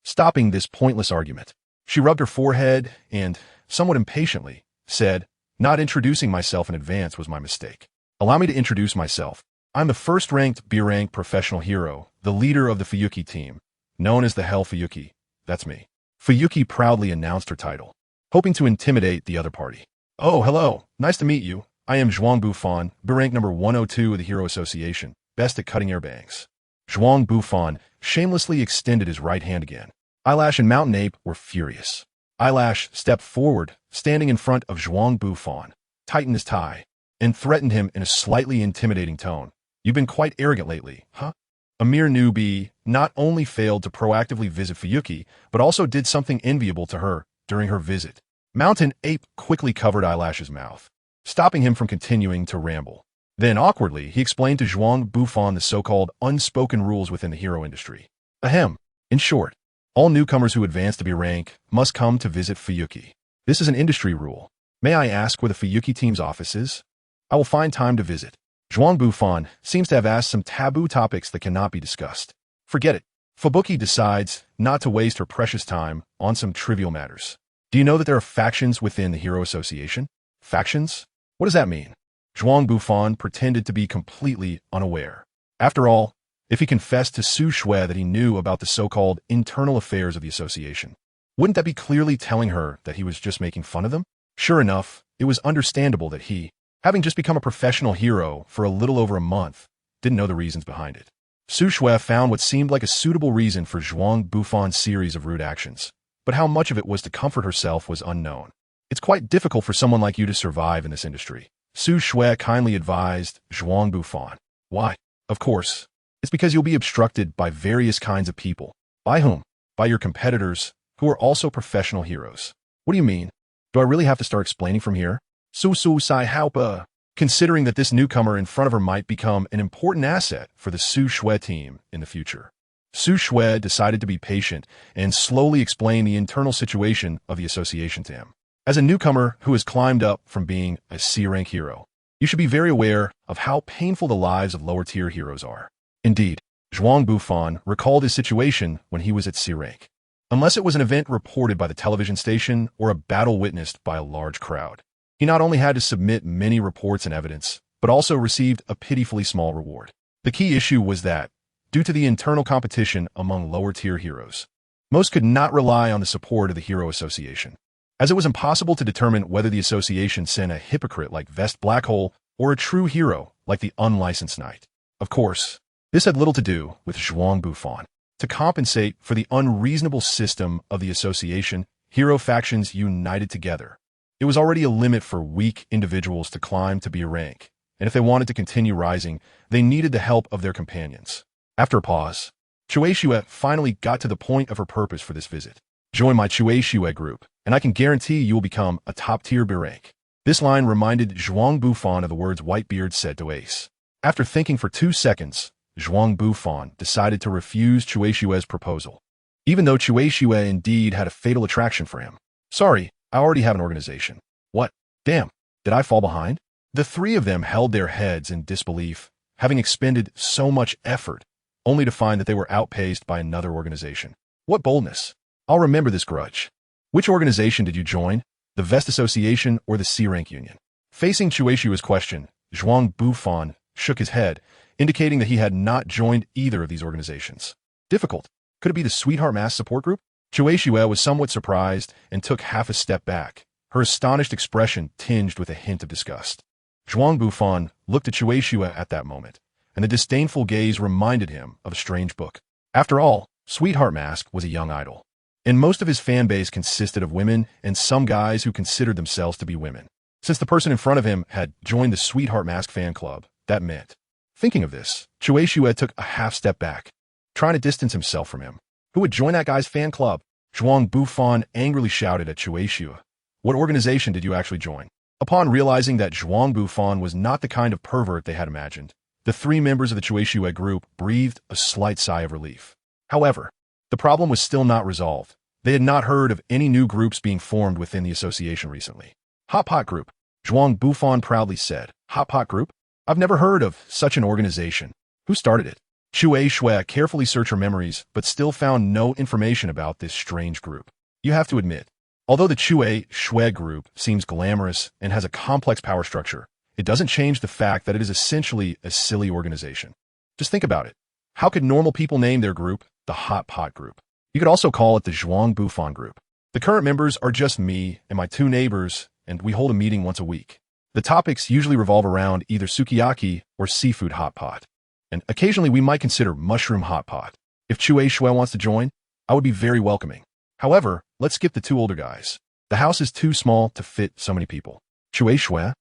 Stopping this pointless argument, she rubbed her forehead and, somewhat impatiently, said, "Not introducing myself in advance was my mistake. Allow me to introduce myself. I'm the first-ranked B-rank professional hero, the leader of the Fuyuki team, known as the Hell Fuyuki. That's me." Fuyuki proudly announced her title, hoping to intimidate the other party. "Oh, hello. Nice to meet you. I am Zhuang Bufan, B-rank number 102 of the Hero Association, best at cutting air bangs." Zhuang Bufan shamelessly extended his right hand again. Eyelash and Mountain Ape were furious. Eyelash stepped forward, standing in front of Zhuang Bufan, tightened his tie, and threatened him in a slightly intimidating tone. "You've been quite arrogant lately, huh?" A mere newbie not only failed to proactively visit Fuyuki, but also did something enviable to her during her visit. Mountain Ape quickly covered Eyelash's mouth, stopping him from continuing to ramble. Then, awkwardly, he explained to Zhuang Bufan the so-called unspoken rules within the hero industry. Ahem. In short, all newcomers who advance to B-rank must come to visit Fuyuki. This is an industry rule. May I ask where the Fuyuki team's office is? I will find time to visit. Zhuang Bufan seems to have asked some taboo topics that cannot be discussed. Forget it. Fubuki decides not to waste her precious time on some trivial matters. Do you know that there are factions within the Hero Association? Factions? What does that mean? Zhuang Bufan pretended to be completely unaware. After all, if he confessed to Su Shui that he knew about the so-called internal affairs of the association, wouldn't that be clearly telling her that he was just making fun of them? Sure enough, it was understandable that he, having just become a professional hero for a little over a month, didn't know the reasons behind it. Su Shui found what seemed like a suitable reason for Zhuang Bufan's series of rude actions, but how much of it was to comfort herself was unknown. It's quite difficult for someone like you to survive in this industry, Su Shui kindly advised Zhuang Bufan. Why? Of course. It's because you'll be obstructed by various kinds of people. By whom? By your competitors, who are also professional heroes. What do you mean? Do I really have to start explaining from here? Su Sai Haupa. Considering that this newcomer in front of her might become an important asset for the Su Shui team in the future. Su Shui decided to be patient and slowly explain the internal situation of the association to him. As a newcomer who has climbed up from being a C-rank hero, you should be very aware of how painful the lives of lower-tier heroes are. Indeed, Zhuang Bufan recalled his situation when he was at C-rank. Unless it was an event reported by the television station or a battle witnessed by a large crowd, he not only had to submit many reports and evidence, but also received a pitifully small reward. The key issue was that, due to the internal competition among lower-tier heroes, most could not rely on the support of the Hero Association, as it was impossible to determine whether the association sent a hypocrite like Vest Blackhole or a true hero like the Unlicensed Knight. Of course, this had little to do with Zhuang Bufan. To compensate for the unreasonable system of the association, hero factions united together. It was already a limit for weak individuals to climb to be a rank, and if they wanted to continue rising, they needed the help of their companions. After a pause, Chueishue finally got to the point of her purpose for this visit. Join my Chueishue group, and I can guarantee you will become a top-tier B-rank. This line reminded Zhuang Bufan of the words Whitebeard said to Ace. After thinking for 2 seconds, Zhuang Bufan decided to refuse Chueishue's proposal, even though Chueishue indeed had a fatal attraction for him. Sorry, I already have an organization. What? Damn, did I fall behind? The three of them held their heads in disbelief, having expended so much effort, only to find that they were outpaced by another organization. What boldness! I'll remember this grudge. Which organization did you join? The Vest Association or the C-Rank Union? Facing Chueishue's question, Zhuang Bufan shook his head, indicating that he had not joined either of these organizations. Difficult. Could it be the Sweetheart Mass Support Group? Chueishue was somewhat surprised and took half a step back, her astonished expression tinged with a hint of disgust. Zhuang Bufan looked at Chueishue at that moment, and the disdainful gaze reminded him of a strange book. After all, Sweetheart Mask was a young idol, and most of his fan base consisted of women and some guys who considered themselves to be women. Since the person in front of him had joined the Sweetheart Mask fan club, that meant. Thinking of this, Chueishue took a half step back, trying to distance himself from him. Who would join that guy's fan club? Zhuang Bufan angrily shouted at Chueishue. What organization did you actually join? Upon realizing that Zhuang Bufan was not the kind of pervert they had imagined, the three members of the Chueishue group breathed a slight sigh of relief. However, the problem was still not resolved. They had not heard of any new groups being formed within the association recently. Hot Pot Group, Zhuang Bufan proudly said. Hot Pot Group? I've never heard of such an organization. Who started it? Chui Shui carefully searched her memories, but still found no information about this strange group. You have to admit, although the Chui Shui group seems glamorous and has a complex power structure, it doesn't change the fact that it is essentially a silly organization. Just think about it. How could normal people name their group the Hot Pot Group? You could also call it the Zhuang Bufan Group. The current members are just me and my two neighbors, and we hold a meeting once a week. The topics usually revolve around either sukiyaki or seafood hot pot. And occasionally we might consider mushroom hot pot. If Chui Shui wants to join, I would be very welcoming. However, let's skip the two older guys. The house is too small to fit so many people. Chui Shui?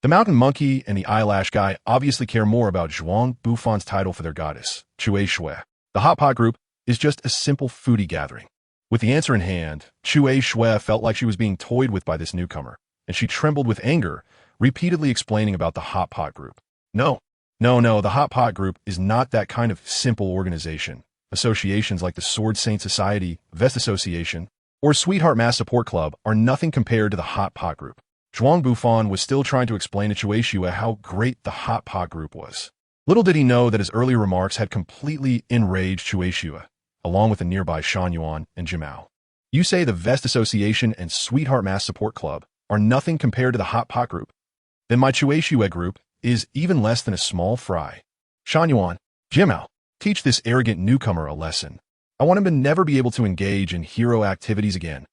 The mountain monkey and the eyelash guy obviously care more about Zhuang Bufan's title for their goddess, Chui Shui. The Hot Pot Group is just a simple foodie gathering. With the answer in hand, Chui Shui felt like she was being toyed with by this newcomer, and she trembled with anger, repeatedly explaining about the Hot Pot Group. No, the Hot Pot Group is not that kind of simple organization. Associations like the Sword Saint Society, Vest Association, or Sweetheart Mass Support Club are nothing compared to the Hot Pot Group. Zhuang Bufan was still trying to explain to Chui Shui how great the Hot Pot Group was. Little did he know that his earlier remarks had completely enraged Chui Shui, along with the nearby Shan Yuan and Jimao. You say the Vest Association and Sweetheart Mass Support Club are nothing compared to the Hot Pot Group? Then my Chui Shui group is even less than a small fry. Shan Yuan, Jimao, teach this arrogant newcomer a lesson. I want him to never be able to engage in hero activities again.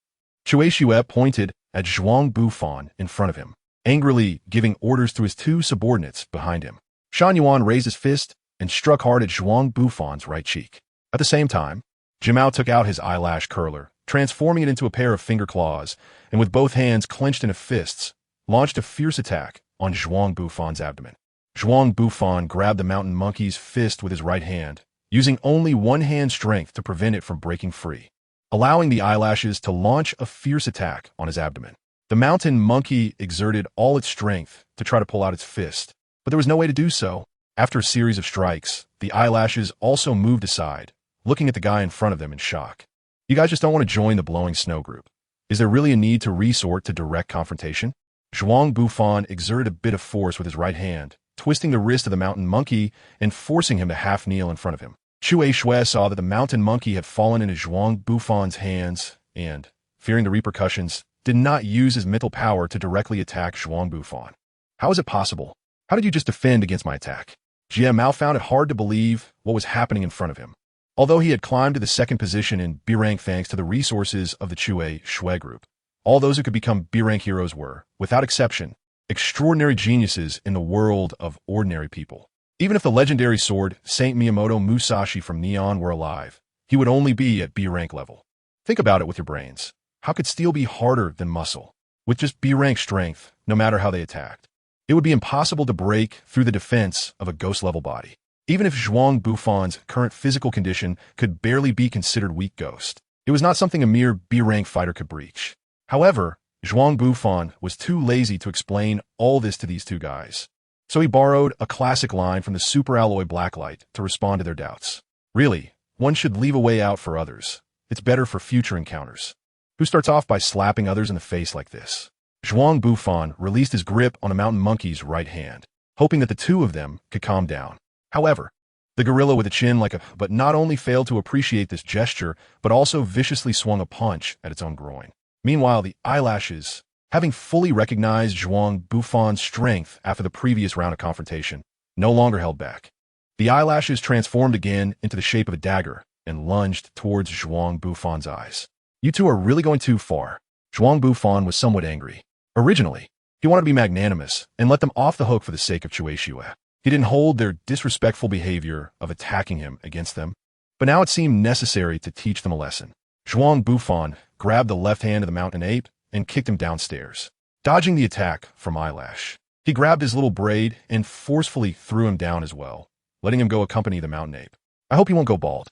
Chui Shui pointed at Zhuang Bufan in front of him, angrily giving orders to his two subordinates behind him. Shan Yuan raised his fist and struck hard at Zhuang Bufan's right cheek. At the same time, Jimao took out his eyelash curler, transforming it into a pair of finger claws, and with both hands clenched into fists, launched a fierce attack on Zhuang Bufan's abdomen. Zhuang Bufan grabbed the mountain monkey's fist with his right hand, using only one hand's strength to prevent it from breaking free, allowing the eyelashes to launch a fierce attack on his abdomen. The mountain monkey exerted all its strength to try to pull out its fist, but there was no way to do so. After a series of strikes, the eyelashes also moved aside, looking at the guy in front of them in shock. You guys just don't want to join the Blowing Snow group. Is there really a need to resort to direct confrontation? Zhuang Bufan exerted a bit of force with his right hand, twisting the wrist of the mountain monkey and forcing him to half kneel in front of him. Chui Shui saw that the mountain monkey had fallen into Zhuang Bufan's hands and, fearing the repercussions, did not use his mental power to directly attack Zhuang Bufan. How is it possible? How did you just defend against my attack? Jia Mao found it hard to believe what was happening in front of him. Although he had climbed to the second position in B rank thanks to the resources of the Chui Shui group, all those who could become B rank heroes were, without exception, extraordinary geniuses in the world of ordinary people. Even if the legendary sword Saint Miyamoto Musashi from Neon were alive, he would only be at B rank level. Think about it with your brains. How could steel be harder than muscle? With just B rank strength, no matter how they attacked, it would be impossible to break through the defense of a ghost-level body. Even if Zhuang Bufan's current physical condition could barely be considered weak ghost, it was not something a mere B rank fighter could breach. However, Zhuang Bufan was too lazy to explain all this to these two guys. So he borrowed a classic line from the Super Alloy Blacklight to respond to their doubts. Really, one should leave a way out for others. It's better for future encounters. Who starts off by slapping others in the face like this? Zhuang Bufan released his grip on a mountain monkey's right hand, hoping that the two of them could calm down. However, the gorilla with a chin like a but not only failed to appreciate this gesture, but also viciously swung a punch at its own groin. Meanwhile, the eyelashes, having fully recognized Zhuang Bufan's strength after the previous round of confrontation, no longer held back. The eyelashes transformed again into the shape of a dagger and lunged towards Zhuang Bufan's eyes. You two are really going too far. Zhuang Bufan was somewhat angry. Originally, he wanted to be magnanimous and let them off the hook for the sake of Chui Shui. He didn't hold their disrespectful behavior of attacking him against them, but now it seemed necessary to teach them a lesson. Zhuang Bufan grabbed the left hand of the mountain ape and kicked him downstairs, dodging the attack from Eyelash. He grabbed his little braid and forcefully threw him down as well, letting him go accompany the mountain ape. I hope he won't go bald.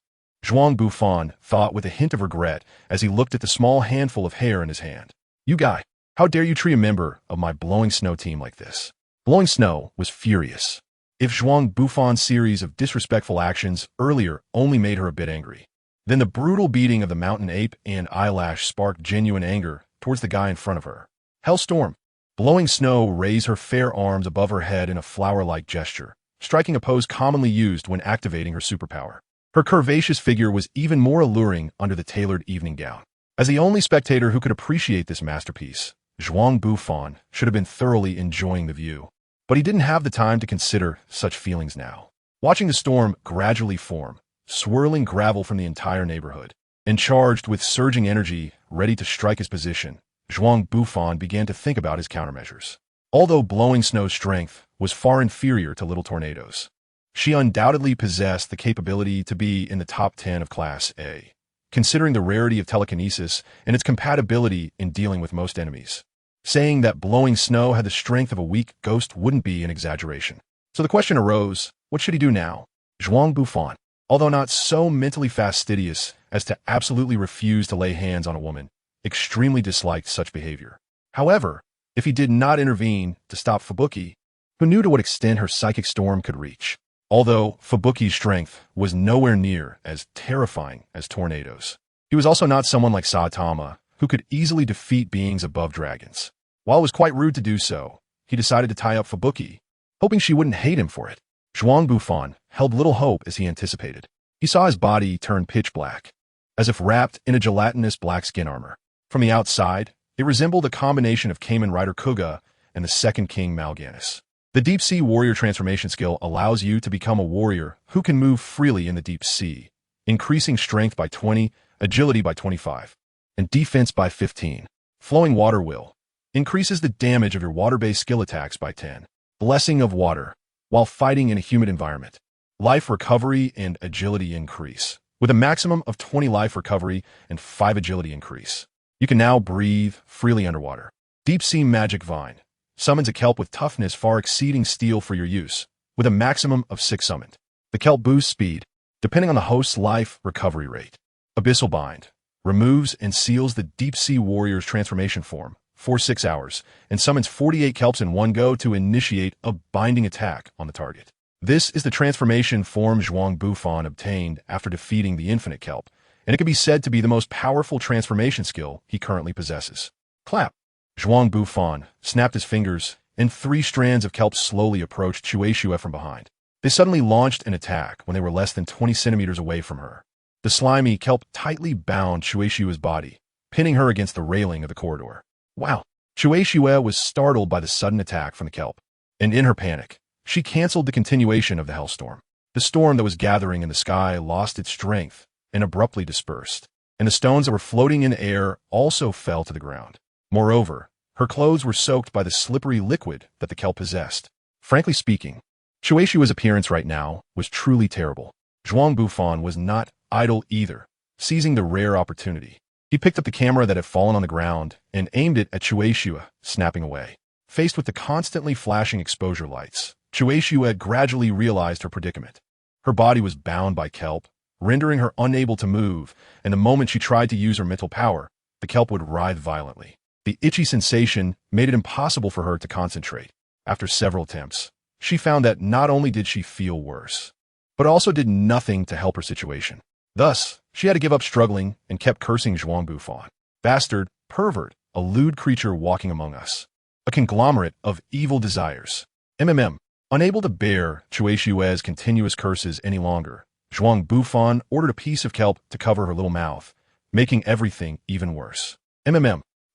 Zhuang Bufan thought with a hint of regret as he looked at the small handful of hair in his hand. You guy, how dare you treat a member of my Blowing Snow team like this? Blowing Snow was furious. If Zhuang Bufan's series of disrespectful actions earlier only made her a bit angry, Then the brutal beating of the mountain ape and eyelash sparked genuine anger towards the guy in front of her. Hellstorm. Blowing Snow raised her fair arms above her head in a flower-like gesture, striking a pose commonly used when activating her superpower. Her curvaceous figure was even more alluring under the tailored evening gown. As the only spectator who could appreciate this masterpiece, Zhuang Bufan should have been thoroughly enjoying the view. But he didn't have the time to consider such feelings now. Watching the storm gradually form, swirling gravel from the entire neighborhood, and charged with surging energy ready to strike his position, Zhuang Bufan began to think about his countermeasures. Although Blowing Snow's strength was far inferior to Little Tornado's, she undoubtedly possessed the capability to be in the top 10 of Class A, considering the rarity of telekinesis and its compatibility in dealing with most enemies. Saying that Blowing Snow had the strength of a weak ghost wouldn't be an exaggeration. So the question arose, what should he do now? Zhuang Bufan, although not so mentally fastidious as to absolutely refuse to lay hands on a woman, extremely disliked such behavior. However, if he did not intervene to stop Fubuki, who knew to what extent her psychic storm could reach, although Fubuki's strength was nowhere near as terrifying as Tornado's, he was also not someone like Saitama, who could easily defeat beings above dragons. While it was quite rude to do so, he decided to tie up Fubuki, hoping she wouldn't hate him for it. Zhuang Bufan held little hope as he anticipated. He saw his body turn pitch black, as if wrapped in a gelatinous black skin armor. From the outside, it resembled a combination of Kamen Rider Kuga and the Second King Mal'Ganis. The Deep Sea Warrior transformation skill allows you to become a warrior who can move freely in the deep sea, increasing strength by 20, agility by 25, and defense by 15. Flowing Water Will increases the damage of your water-based skill attacks by 10. Blessing of Water, while fighting in a humid environment. Life recovery and agility increase, with a maximum of 20 life recovery and 5 agility increase. You can now breathe freely underwater. Deep Sea Magic Vine summons a kelp with toughness far exceeding steel for your use, with a maximum of 6 summoned. The kelp boosts speed, depending on the host's life recovery rate. Abyssal Bind removes and seals the Deep Sea Warrior's transformation form for 6 hours, and summons 48 kelps in one go to initiate a binding attack on the target. This is the transformation form Zhuang Bufan obtained after defeating the Infinite Kelp, and it can be said to be the most powerful transformation skill he currently possesses. Clap! Zhuang Bufan snapped his fingers, and 3 strands of kelp slowly approached Shueisha from behind. They suddenly launched an attack when they were less than 20 centimeters away from her. The slimy kelp tightly bound Shueisha's body, pinning her against the railing of the corridor. Wow! Shueisha was startled by the sudden attack from the kelp, and in her panic, she canceled the continuation of the hellstorm. The storm that was gathering in the sky lost its strength and abruptly dispersed, and the stones that were floating in air also fell to the ground. Moreover, her clothes were soaked by the slippery liquid that the kelp possessed. Frankly speaking, Shueisha's appearance right now was truly terrible. Zhuang Bufan was not idle either, seizing the rare opportunity. He picked up the camera that had fallen on the ground and aimed it at Shueisha, snapping away. Faced with the constantly flashing exposure lights, Shueisha gradually realized her predicament. Her body was bound by kelp, rendering her unable to move, and the moment she tried to use her mental power, the kelp would writhe violently. The itchy sensation made it impossible for her to concentrate. After several attempts, she found that not only did she feel worse, but also did nothing to help her situation. Thus, she had to give up struggling and kept cursing Zhuang Bufan. Bastard, pervert, a lewd creature walking among us. A conglomerate of evil desires. Unable to bear Shueisha's continuous curses any longer, Zhuang Bufan ordered a piece of kelp to cover her little mouth, making everything even worse.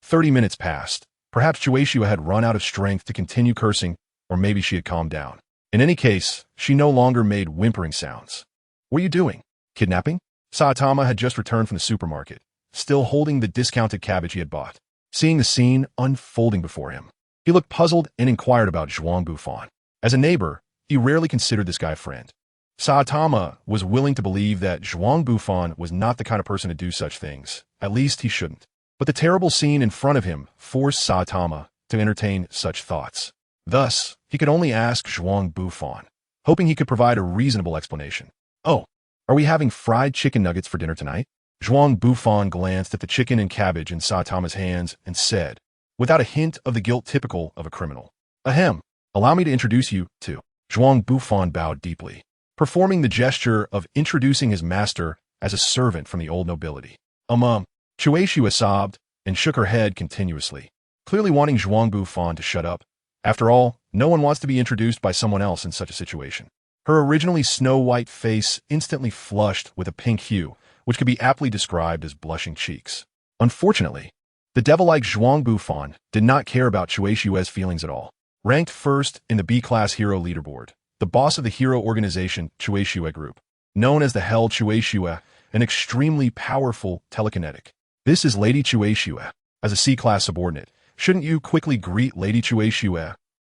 30 minutes passed. Perhaps Shueisha had run out of strength to continue cursing, or maybe she had calmed down. In any case, she no longer made whimpering sounds. What are you doing? Kidnapping? Saitama had just returned from the supermarket, still holding the discounted cabbage he had bought. Seeing the scene unfolding before him, he looked puzzled and inquired about Zhuang Bufan. As a neighbor, he rarely considered this guy a friend. Saitama was willing to believe that Zhuang Bufan was not the kind of person to do such things. At least he shouldn't. But the terrible scene in front of him forced Saitama to entertain such thoughts. Thus, he could only ask Zhuang Bufan, hoping he could provide a reasonable explanation. Oh, are we having fried chicken nuggets for dinner tonight? Zhuang Bufan glanced at the chicken and cabbage in Saitama's hands and said, without a hint of the guilt typical of a criminal, "Ahem, allow me to introduce you to." Zhuang Bufan bowed deeply, performing the gesture of introducing his master as a servant from the old nobility. Chueshua sobbed and shook her head continuously, clearly wanting Zhuang Bufan to shut up. After all, no one wants to be introduced by someone else in such a situation. Her originally snow-white face instantly flushed with a pink hue, which could be aptly described as blushing cheeks. Unfortunately, the devil-like Zhuang Bufan did not care about Chueshua's feelings at all. Ranked first in the B-class hero leaderboard, the boss of the hero organization Chueshua Group, known as the Hell Chueshua, an extremely powerful telekinetic. This is Lady Chueshua. As a C-class subordinate, shouldn't you quickly greet Lady Chueshua?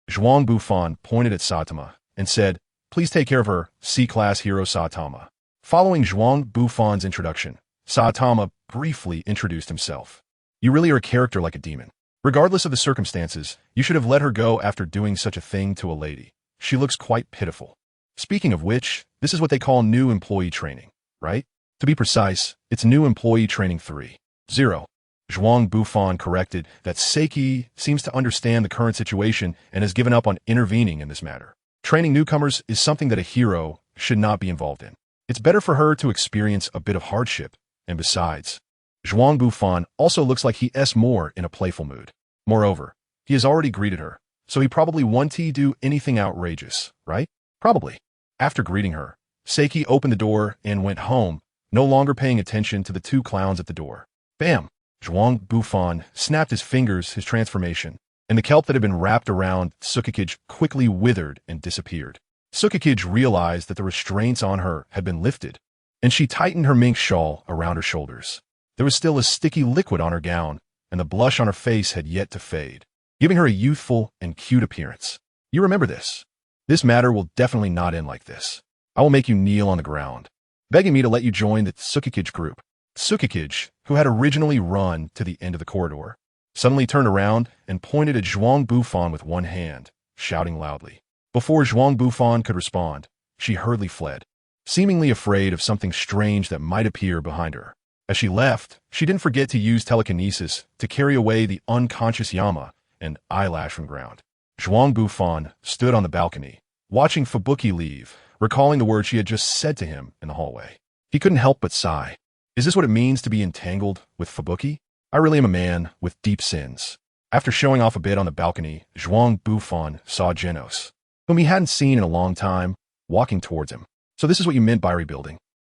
Zhuang Bufan pointed at Saitama and said, please take care of her, C-class hero Saitama. Following Zhuang Bufan's introduction, Saitama briefly introduced himself. You really are a character like a demon. Regardless of the circumstances, you should have let her go after doing such a thing to a lady. She looks quite pitiful. Speaking of which, this is what they call new employee training, right? To be precise, it's new employee training 3.0. Zhuang Bufan corrected that Seiki seems to understand the current situation and has given up on intervening in this matter. Training newcomers is something that a hero should not be involved in. It's better for her to experience a bit of hardship, and besides, Zhuang Bufan also looks like he's more in a playful mood. Moreover, he has already greeted her, so he probably won't do anything outrageous, right? Probably. After greeting her, Seiki opened the door and went home, no longer paying attention to the two clowns at the door. Bam! Zhuang Bufan snapped his fingers, his transformation, and the kelp that had been wrapped around Sukikij quickly withered and disappeared. Sukikij realized that the restraints on her had been lifted, and she tightened her mink shawl around her shoulders. There was still a sticky liquid on her gown, and the blush on her face had yet to fade, giving her a youthful and cute appearance. You remember this. This matter will definitely not end like this. I will make you kneel on the ground, begging me to let you join the Sukikij group. Sukikij, who had originally run to the end of the corridor, suddenly turned around and pointed at Zhuang Bufan with one hand, shouting loudly. Before Zhuang Bufan could respond, she hurriedly fled, seemingly afraid of something strange that might appear behind her. As she left, she didn't forget to use telekinesis to carry away the unconscious Yama and eyelash from ground. Zhuang Bufan stood on the balcony, watching Fubuki leave, recalling the words she had just said to him in the hallway. He couldn't help but sigh. Is this what it means to be entangled with Fubuki? I really am a man with deep sins. After showing off a bit on the balcony, Zhuang Bufan saw Genos, whom he hadn't seen in a long time, walking towards him. So this is what you meant by rebuilding.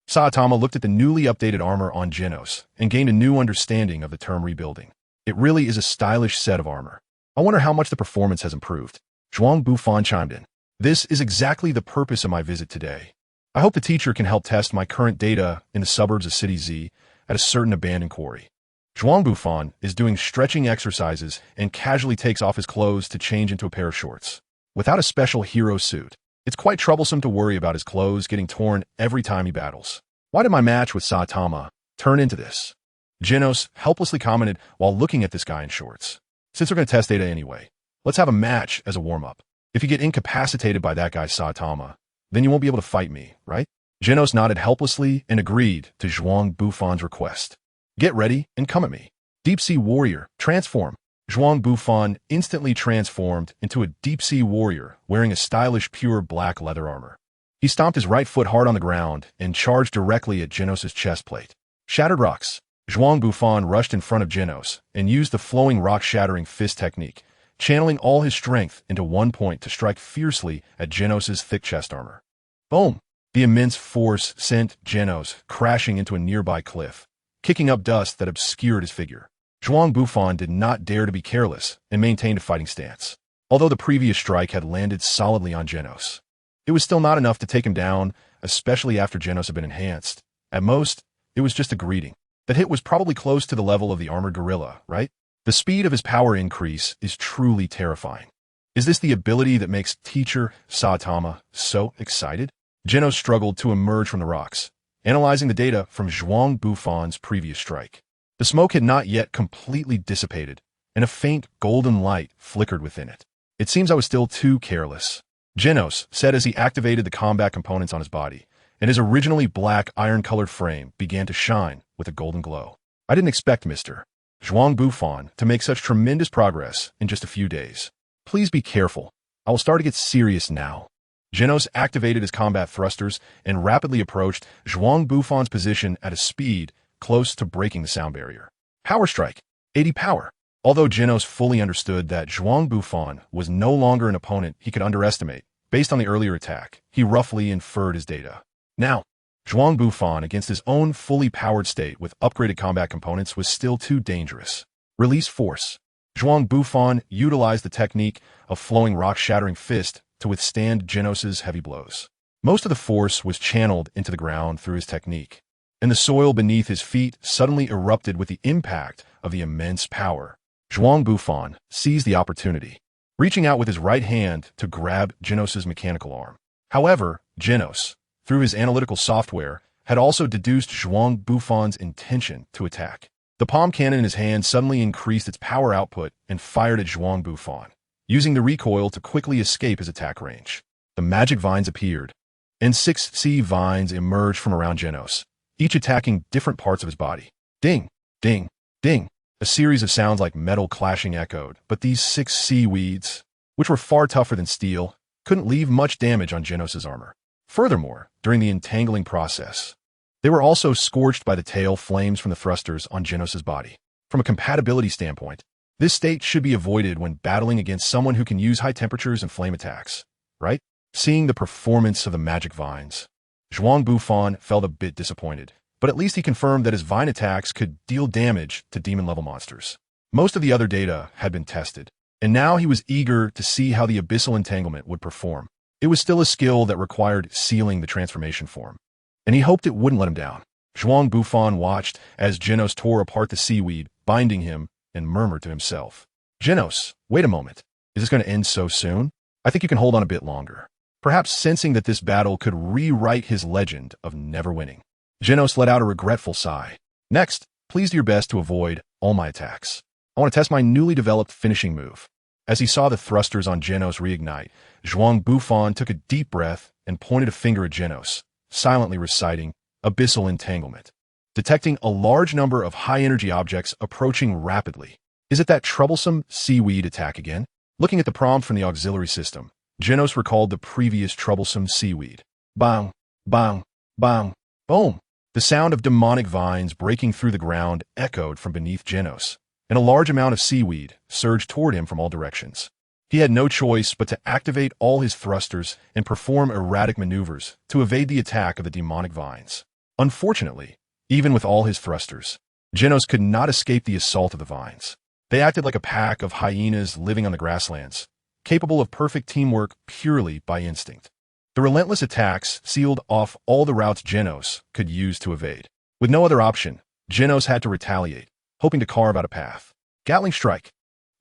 Saitama looked at the newly updated armor on Genos and gained a new understanding of the term rebuilding. It really is a stylish set of armor. I wonder how much the performance has improved. Zhuang Bufan chimed in. This is exactly the purpose of my visit today. I hope the teacher can help test my current data in the suburbs of City Z at a certain abandoned quarry. Zhuang Bufan is doing stretching exercises and casually takes off his clothes to change into a pair of shorts. Without a special hero suit, it's quite troublesome to worry about his clothes getting torn every time he battles. Why did my match with Saitama turn into this? Genos helplessly commented while looking at this guy in shorts. Since we're going to test data anyway, let's have a match as a warm-up. If you get incapacitated by that guy Saitama, then you won't be able to fight me, right? Genos nodded helplessly and agreed to Zhuang Bufan's request. Get ready and come at me. Deep Sea Warrior, transform. Zhuang Bufan instantly transformed into a Deep Sea Warrior wearing a stylish pure black leather armor. He stomped his right foot hard on the ground and charged directly at Genos' chest plate. Shattered rocks. Zhuang Bufan rushed in front of Genos and used the flowing rock-shattering fist technique, channeling all his strength into one point to strike fiercely at Genos' thick chest armor. Boom! The immense force sent Genos crashing into a nearby cliff, kicking up dust that obscured his figure. Zhuang Bufan did not dare to be careless and maintained a fighting stance. Although the previous strike had landed solidly on Genos, it was still not enough to take him down, especially after Genos had been enhanced. At most, it was just a greeting. That hit was probably close to the level of the armored gorilla, right? The speed of his power increase is truly terrifying. Is this the ability that makes teacher Saitama so excited? Genos struggled to emerge from the rocks, analyzing the data from Zhuang Bufan's previous strike. The smoke had not yet completely dissipated, and a faint golden light flickered within it. It seems I was still too careless, Genos said as he activated the combat components on his body, and his originally black iron-colored frame began to shine with a golden glow. I didn't expect Mr. Zhuang Bufan to make such tremendous progress in just a few days. Please be careful. I will start to get serious now. Genos activated his combat thrusters and rapidly approached Zhuang Bufan's position at a speed close to breaking the sound barrier. Power strike. 80 power. Although Genos fully understood that Zhuang Bufan was no longer an opponent he could underestimate, based on the earlier attack, he roughly inferred his data. Now, Zhuang Bufan against his own fully powered state with upgraded combat components was still too dangerous. Release force. Zhuang Bufan utilized the technique of flowing rock-shattering fist to withstand Genos's heavy blows. Most of the force was channeled into the ground through his technique, and the soil beneath his feet suddenly erupted with the impact of the immense power. Zhuang Bufan seized the opportunity, reaching out with his right hand to grab Genos's mechanical arm. However, Genos, through his analytical software, had also deduced Zhuang Bufan's intention to attack. The palm cannon in his hand suddenly increased its power output and fired at Zhuang Bufan, using the recoil to quickly escape his attack range. The magic vines appeared, and 6 vines emerged from around Genos, each attacking different parts of his body. Ding, ding, ding. A series of sounds like metal clashing echoed, but these 6 weeds, which were far tougher than steel, couldn't leave much damage on Genos's armor. Furthermore, during the entangling process, they were also scorched by the tail flames from the thrusters on Genos's body. From a compatibility standpoint, this state should be avoided when battling against someone who can use high temperatures and flame attacks, right? Seeing the performance of the magic vines, Zhuang Bufan felt a bit disappointed, but at least he confirmed that his vine attacks could deal damage to demon-level monsters. Most of the other data had been tested, and now he was eager to see how the abyssal entanglement would perform. It was still a skill that required sealing the transformation form, and he hoped it wouldn't let him down. Zhuang Bufan watched as Genos tore apart the seaweed, binding him, and murmured to himself, "Genos, wait a moment. Is this going to end so soon? I think you can hold on a bit longer." Perhaps sensing that this battle could rewrite his legend of never winning, Genos let out a regretful sigh. "Next, please do your best to avoid all my attacks. I want to test my newly developed finishing move." As he saw the thrusters on Genos reignite, Zhuang Bufan took a deep breath and pointed a finger at Genos, silently reciting abyssal entanglement, detecting a large number of high-energy objects approaching rapidly. Is it that troublesome seaweed attack again? Looking at the prompt from the auxiliary system, Genos recalled the previous troublesome seaweed. Bang, bang, bang, boom. The sound of demonic vines breaking through the ground echoed from beneath Genos, and a large amount of seaweed surged toward him from all directions. He had no choice but to activate all his thrusters and perform erratic maneuvers to evade the attack of the demonic vines. Unfortunately, even with all his thrusters, Genos could not escape the assault of the vines. They acted like a pack of hyenas living on the grasslands, capable of perfect teamwork purely by instinct. The relentless attacks sealed off all the routes Genos could use to evade. With no other option, Genos had to retaliate, hoping to carve out a path. Gatling strike.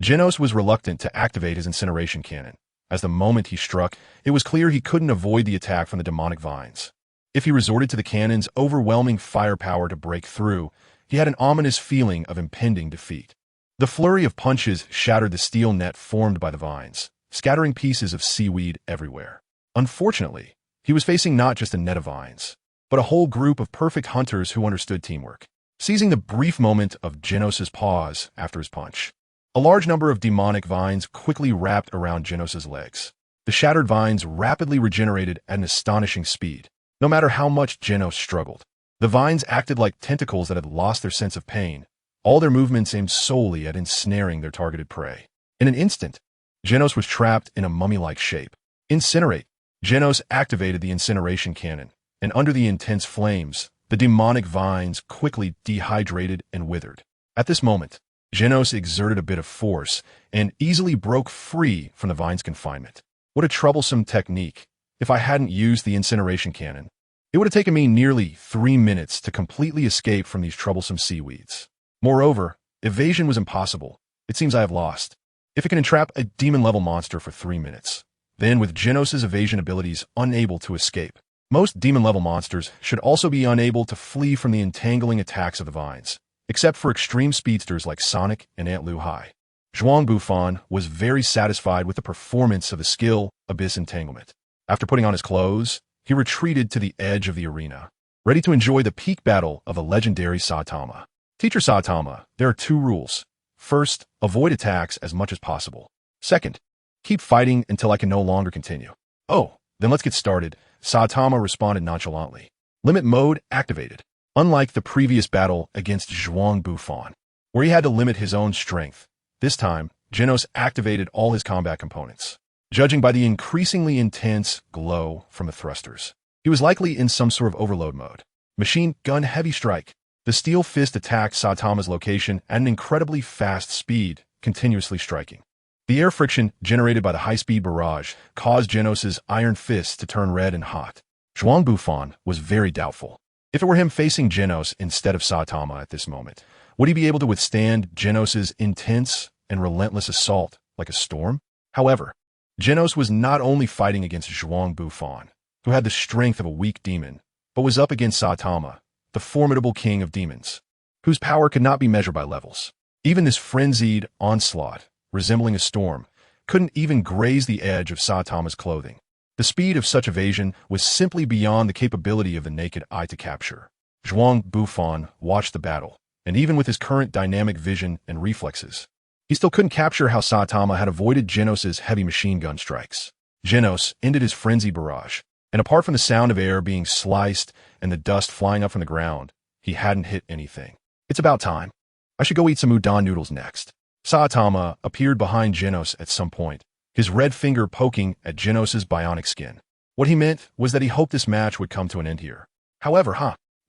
Genos was reluctant to activate his incineration cannon. As the moment he struck, it was clear he couldn't avoid the attack from the demonic vines. If he resorted to the cannon's overwhelming firepower to break through, he had an ominous feeling of impending defeat. The flurry of punches shattered the steel net formed by the vines, scattering pieces of seaweed everywhere. Unfortunately, he was facing not just a net of vines, but a whole group of perfect hunters who understood teamwork. Seizing the brief moment of Genos's pause after his punch, a large number of demonic vines quickly wrapped around Genos's legs. The shattered vines rapidly regenerated at an astonishing speed, no matter how much Genos struggled. The vines acted like tentacles that had lost their sense of pain, all their movements aimed solely at ensnaring their targeted prey. In an instant, Genos was trapped in a mummy-like shape. Incinerate. Genos activated the incineration cannon, and under the intense flames, the demonic vines quickly dehydrated and withered. At this moment, Genos exerted a bit of force and easily broke free from the vine's confinement. What a troublesome technique. If I hadn't used the incineration cannon, it would have taken me nearly 3 minutes to completely escape from these troublesome seaweeds. Moreover, evasion was impossible. It seems I have lost. If it can entrap a demon-level monster for 3 minutes, then with Genos's evasion abilities unable to escape, most demon-level monsters should also be unable to flee from the entangling attacks of the vines, except for extreme speedsters like Sonic and Aunt Lu Hai. Zhuang Bufan was very satisfied with the performance of the skill Abyss Entanglement. After putting on his clothes, he retreated to the edge of the arena, ready to enjoy the peak battle of a legendary Saitama. Teacher Saitama, there are 2 rules. First, avoid attacks as much as possible. Second, keep fighting until I can no longer continue. Oh, Then let's get started, Saitama responded nonchalantly. Limit mode activated. Unlike the previous battle against Zhuang Bufan, where he had to limit his own strength, this time, Genos activated all his combat components. Judging by the increasingly intense glow from the thrusters, he was likely in some sort of overload mode. Machine gun heavy strike. The steel fist attacked Saitama's location at an incredibly fast speed, continuously striking. The air friction generated by the high-speed barrage caused Genos's iron fists to turn red and hot. Zhuang Bufan was very doubtful. If it were him facing Genos instead of Saitama at this moment, would he be able to withstand Genos's intense and relentless assault like a storm? However, Genos was not only fighting against Zhuang Bufan, who had the strength of a weak demon, but was up against Saitama, the formidable king of demons, whose power could not be measured by levels. Even this frenzied onslaught, resembling a storm, couldn't even graze the edge of Saitama's clothing. The speed of such evasion was simply beyond the capability of the naked eye to capture. Zhuang Bufan watched the battle, and even with his current dynamic vision and reflexes, he still couldn't capture how Saitama had avoided Genos's heavy machine gun strikes. Genos ended his frenzied barrage, and apart from the sound of air being sliced and the dust flying up from the ground, he hadn't hit anything. It's about time. I should go eat some udon noodles next. Saitama appeared behind Genos at some point, his red finger poking at Genos's bionic skin. What he meant was that he hoped this match would come to an end here. However,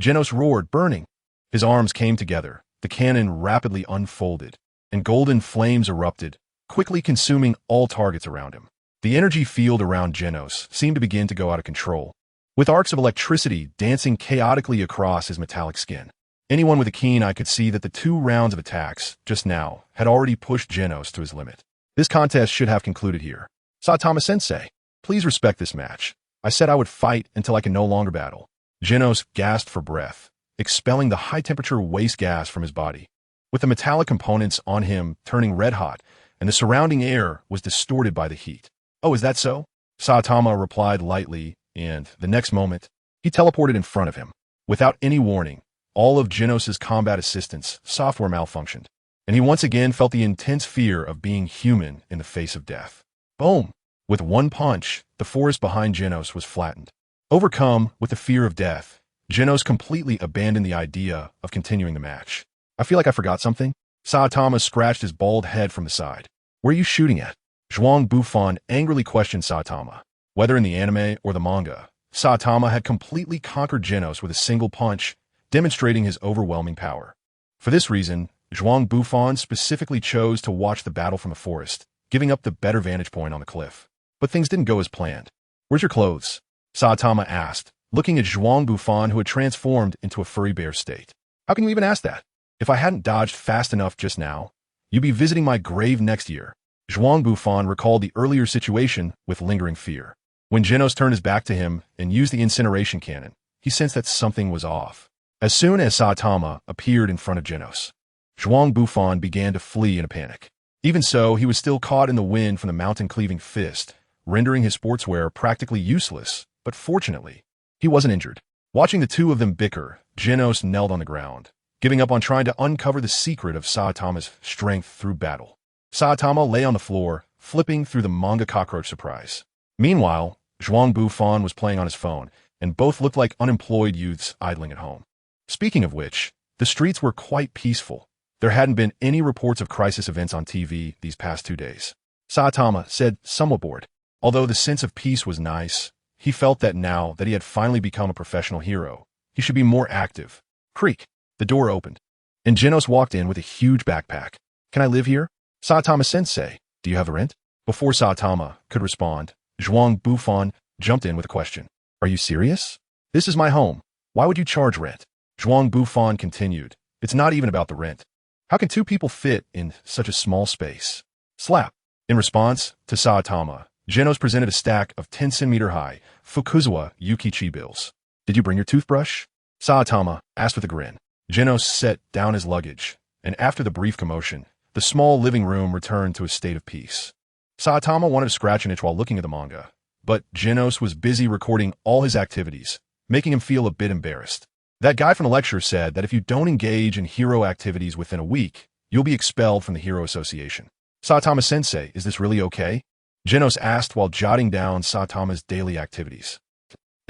Genos roared, burning. His arms came together, the cannon rapidly unfolded, and golden flames erupted, quickly consuming all targets around him. The energy field around Genos seemed to begin to go out of control, with arcs of electricity dancing chaotically across his metallic skin. Anyone with a keen eye could see that the 2 rounds of attacks, just now, had already pushed Genos to his limit. This contest should have concluded here. Saitama-sensei, please respect this match. I said I would fight until I can no longer battle. Genos gasped for breath, expelling the high-temperature waste gas from his body. With the metallic components on him turning red-hot, and the surrounding air was distorted by the heat. Oh, is that so? Saitama replied lightly, and, the next moment, he teleported in front of him. Without any warning, all of Genos's combat assistance software malfunctioned, and he once again felt the intense fear of being human in the face of death. Boom! With one punch, the forest behind Genos was flattened. Overcome with the fear of death, Genos completely abandoned the idea of continuing the match. I feel like I forgot something. Saitama scratched his bald head from the side. Where are you shooting at? Zhuang Bufan angrily questioned Saitama. Whether in the anime or the manga, Saitama had completely conquered Genos with a single punch, demonstrating his overwhelming power. For this reason, Zhuang Bufan specifically chose to watch the battle from the forest, giving up the better vantage point on the cliff. But things didn't go as planned. Where's your clothes? Saitama asked, looking at Zhuang Bufan, who had transformed into a furry bear state. How can you even ask that? If I hadn't dodged fast enough just now, you'd be visiting my grave next year. Zhuang Bufan recalled the earlier situation with lingering fear. When Genos turned his back to him and used the incineration cannon, he sensed that something was off. As soon as Saitama appeared in front of Genos, Zhuang Bufan began to flee in a panic. Even so, he was still caught in the wind from the mountain-cleaving fist, rendering his sportswear practically useless, but fortunately, he wasn't injured. Watching the two of them bicker, Genos knelt on the ground, giving up on trying to uncover the secret of Saitama's strength through battle. Saitama lay on the floor, flipping through the manga cockroach surprise. Meanwhile, Zhuang Bufan was playing on his phone, and both looked like unemployed youths idling at home. Speaking of which, the streets were quite peaceful. There hadn't been any reports of crisis events on TV these past 2 days. Saitama said, somewhat bored. Although the sense of peace was nice, he felt that now that he had finally become a professional hero, he should be more active. Creak. The door opened, and Genos walked in with a huge backpack. Can I live here? Saitama-sensei, do you have a rent? Before Saitama could respond, Zhuang Bufan jumped in with a question. Are you serious? This is my home. Why would you charge rent? Zhuang Bufan continued. It's not even about the rent. How can 2 people fit in such a small space? Slap. In response to Saitama, Genos presented a stack of 10-centimeter high Fukuzawa Yukichi bills. Did you bring your toothbrush? Saitama asked with a grin. Genos set down his luggage, and after the brief commotion, the small living room returned to a state of peace. Saitama wanted to scratch an itch while looking at the manga, but Genos was busy recording all his activities, making him feel a bit embarrassed. That guy from the lecture said that if you don't engage in hero activities within a week, you'll be expelled from the Hero Association. Saitama-sensei, is this really okay? Genos asked while jotting down Saitama's daily activities.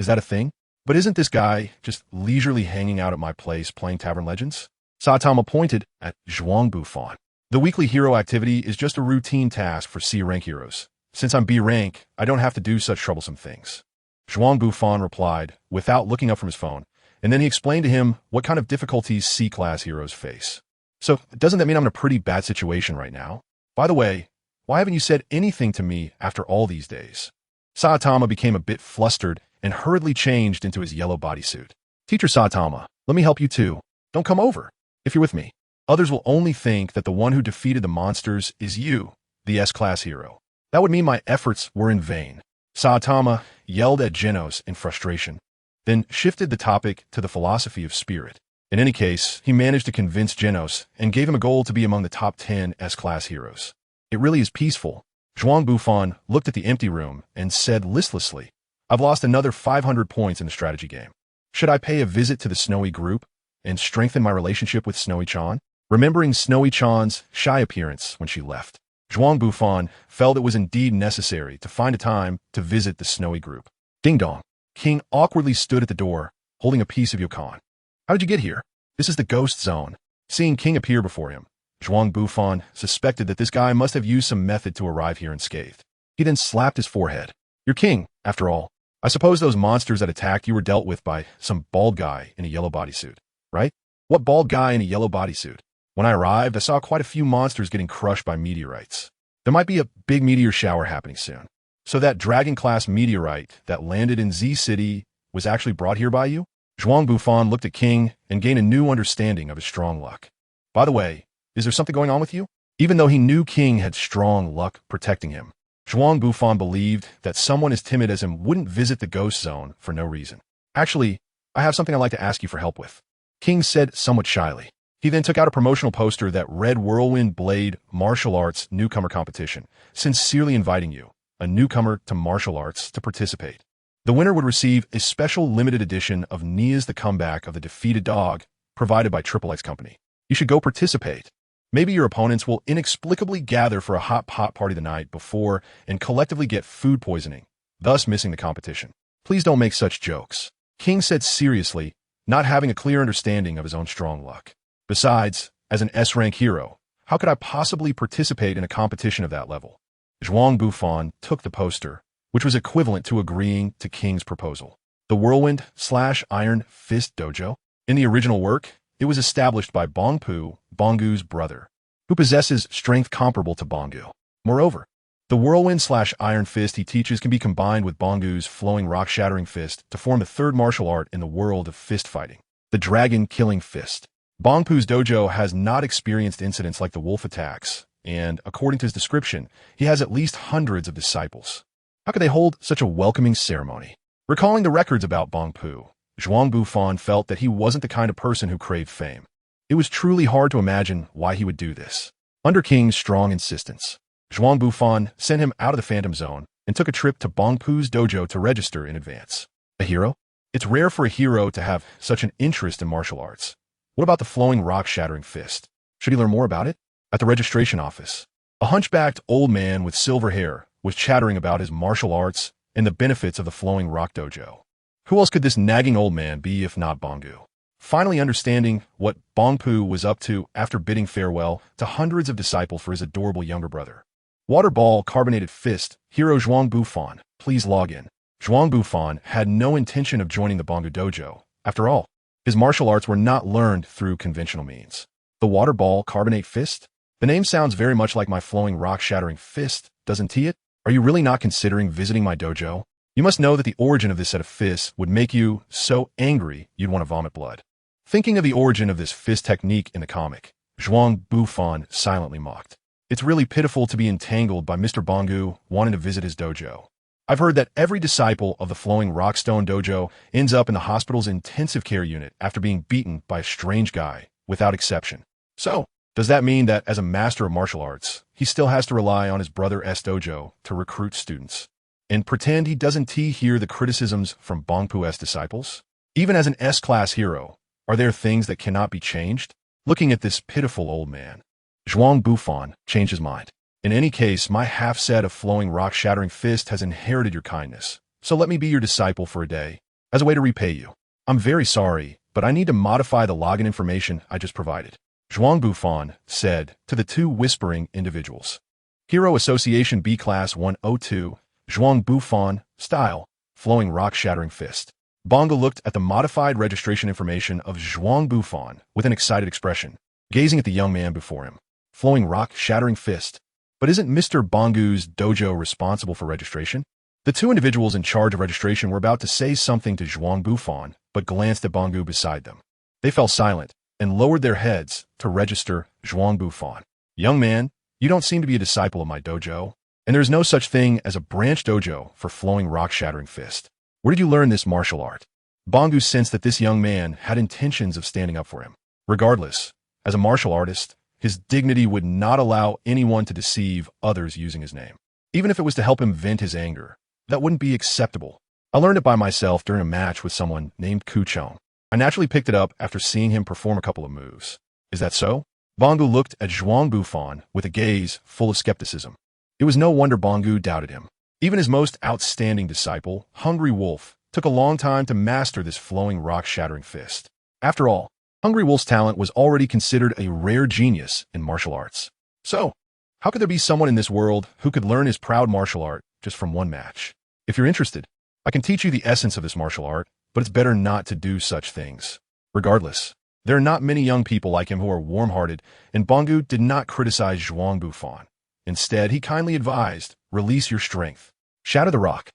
Is that a thing? But isn't this guy just leisurely hanging out at my place playing Tavern Legends? Saitama pointed at Zhuang Bufan. The weekly hero activity is just a routine task for C-rank heroes. Since I'm B-rank, I don't have to do such troublesome things. Zhuang Bufan replied, without looking up from his phone, and then he explained to him what kind of difficulties C-class heroes face. So, doesn't that mean I'm in a pretty bad situation right now? By the way, why haven't you said anything to me after all these days? Saitama became a bit flustered and hurriedly changed into his yellow bodysuit. Teacher Saitama, let me help you too. Don't come over. If you're with me, others will only think that the one who defeated the monsters is you, the S-class hero. That would mean my efforts were in vain. Saitama yelled at Genos in frustration, then shifted the topic to the philosophy of spirit. In any case, he managed to convince Genos and gave him a goal to be among the top 10 S-class heroes. It really is peaceful. Zhuang Bufan looked at the empty room and said listlessly, I've lost another 500 points in the strategy game. Should I pay a visit to the Snowy group and strengthen my relationship with Snowy-chan? Remembering Snowy-chan's shy appearance when she left, Zhuang Bufan felt it was indeed necessary to find a time to visit the Snowy group. Ding dong. King awkwardly stood at the door, holding a piece of yokon. How did you get here? This is the ghost zone. Seeing King appear before him, Zhuang Bufan suspected that this guy must have used some method to arrive here unscathed. He then slapped his forehead. You're King, after all. I suppose those monsters that attacked you were dealt with by some bald guy in a yellow bodysuit, right? What bald guy in a yellow bodysuit? When I arrived, I saw quite a few monsters getting crushed by meteorites. There might be a big meteor shower happening soon. So that dragon-class meteorite that landed in Z City was actually brought here by you? Zhuang Bufan looked at King and gained a new understanding of his strong luck. By the way, is there something going on with you? Even though he knew King had strong luck protecting him, Zhuang Bufan believed that someone as timid as him wouldn't visit the ghost zone for no reason. Actually, I have something I'd like to ask you for help with. King said somewhat shyly. He then took out a promotional poster that read Whirlwind Blade Martial Arts Newcomer Competition, sincerely inviting you, a newcomer to martial arts, to participate. The winner would receive a special limited edition of Nia's The Comeback of the Defeated Dog, provided by XXX Company. You should go participate. Maybe your opponents will inexplicably gather for a hot pot party the night before and collectively get food poisoning, thus missing the competition. Please don't make such jokes. King said seriously, not having a clear understanding of his own strong luck. Besides, as an S-rank hero, how could I possibly participate in a competition of that level? Zhuang Bufan took the poster, which was equivalent to agreeing to King's proposal. The Whirlwind/Iron Fist Dojo? In the original work, it was established by Bongpu, Bongu's brother, who possesses strength comparable to Bongu. Moreover, the Whirlwind/Iron Fist he teaches can be combined with Bongu's flowing rock-shattering fist to form the third martial art in the world of fist fighting, the Dragon-Killing Fist. Bongpu's dojo has not experienced incidents like the wolf attacks, and, according to his description, he has at least hundreds of disciples. How could they hold such a welcoming ceremony? Recalling the records about Bongpu, Zhuang Bufan felt that he wasn't the kind of person who craved fame. It was truly hard to imagine why he would do this. Under King's strong insistence, Zhuang Bufan sent him out of the Phantom Zone and took a trip to Bongpu's dojo to register in advance. A hero? It's rare for a hero to have such an interest in martial arts. What about the flowing rock-shattering fist? Should he learn more about it? At the registration office, a hunchbacked old man with silver hair was chattering about his martial arts and the benefits of the flowing rock dojo. Who else could this nagging old man be if not Bongu? Finally understanding what Bongpu was up to after bidding farewell to hundreds of disciples for his adorable younger brother. Water Ball Carbonated Fist, Hero Zhuang Bufan, please log in. Zhuang Bufan had no intention of joining the Bongu dojo. After all, his martial arts were not learned through conventional means. The Water Ball Carbonate Fist? The name sounds very much like my flowing rock-shattering fist, doesn't it? Are you really not considering visiting my dojo? You must know that the origin of this set of fists would make you so angry you'd want to vomit blood. Thinking of the origin of this fist technique in the comic, Zhuang Bufan silently mocked. It's really pitiful to be entangled by Mr. Bongu wanting to visit his dojo. I've heard that every disciple of the Flowing Rockstone Dojo ends up in the hospital's intensive care unit after being beaten by a strange guy, without exception. So, does that mean that as a master of martial arts, he still has to rely on his brother S dojo to recruit students? And pretend he doesn't hear the criticisms from Bongpu S disciples? Even as an S-class hero, are there things that cannot be changed? Looking at this pitiful old man, Zhuang Bufan changed his mind. In any case, my half-set of flowing rock-shattering fist has inherited your kindness, so let me be your disciple for a day, as a way to repay you. I'm very sorry, but I need to modify the login information I just provided. Zhuang Bufan said to the two whispering individuals. Hero Association B Class 102, Zhuang Bufan, style, flowing rock-shattering fist. Bongo looked at the modified registration information of Zhuang Bufan with an excited expression, gazing at the young man before him. Flowing rock-shattering fist. But isn't Mr. Bongo's dojo responsible for registration? The two individuals in charge of registration were about to say something to Zhuang Bufan, but glanced at Bongo beside them. They fell silent and lowered their heads to register Zhuang Bufan. Young man, you don't seem to be a disciple of my dojo, and there is no such thing as a branch dojo for flowing rock-shattering fist. Where did you learn this martial art? Bongo sensed that this young man had intentions of standing up for him. Regardless, as a martial artist, his dignity would not allow anyone to deceive others using his name. Even if it was to help him vent his anger, that wouldn't be acceptable. I learned it by myself during a match with someone named Ku Chong. I naturally picked it up after seeing him perform a couple of moves. Is that so? Bongo looked at Zhuang Bufan with a gaze full of skepticism. It was no wonder Bongo doubted him. Even his most outstanding disciple, Hungry Wolf, took a long time to master this flowing rock-shattering fist. After all, Hungry Wolf's talent was already considered a rare genius in martial arts. So, how could there be someone in this world who could learn his proud martial art just from one match? If you're interested, I can teach you the essence of this martial art, but it's better not to do such things. Regardless, there are not many young people like him who are warm-hearted, and Bongo did not criticize Zhuang Bufan. Instead, he kindly advised, release your strength. Shatter the rock.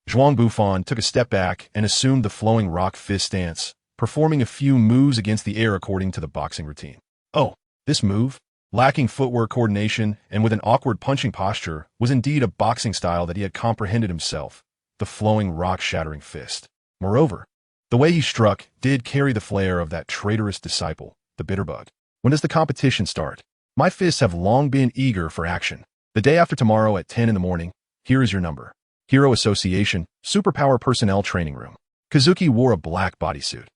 Zhuang Bufan took a step back and assumed the flowing rock fist stance, performing a few moves against the air according to the boxing routine. Oh, this move, lacking footwork coordination and with an awkward punching posture, was indeed a boxing style that he had comprehended himself, the flowing rock-shattering fist. Moreover, the way he struck did carry the flair of that traitorous disciple, the bitterbug. When does the competition start? My fists have long been eager for action. The day after tomorrow at 10 in the morning, here is your number. Hero Association, Superpower Personnel Training Room. Kazuki wore a black bodysuit.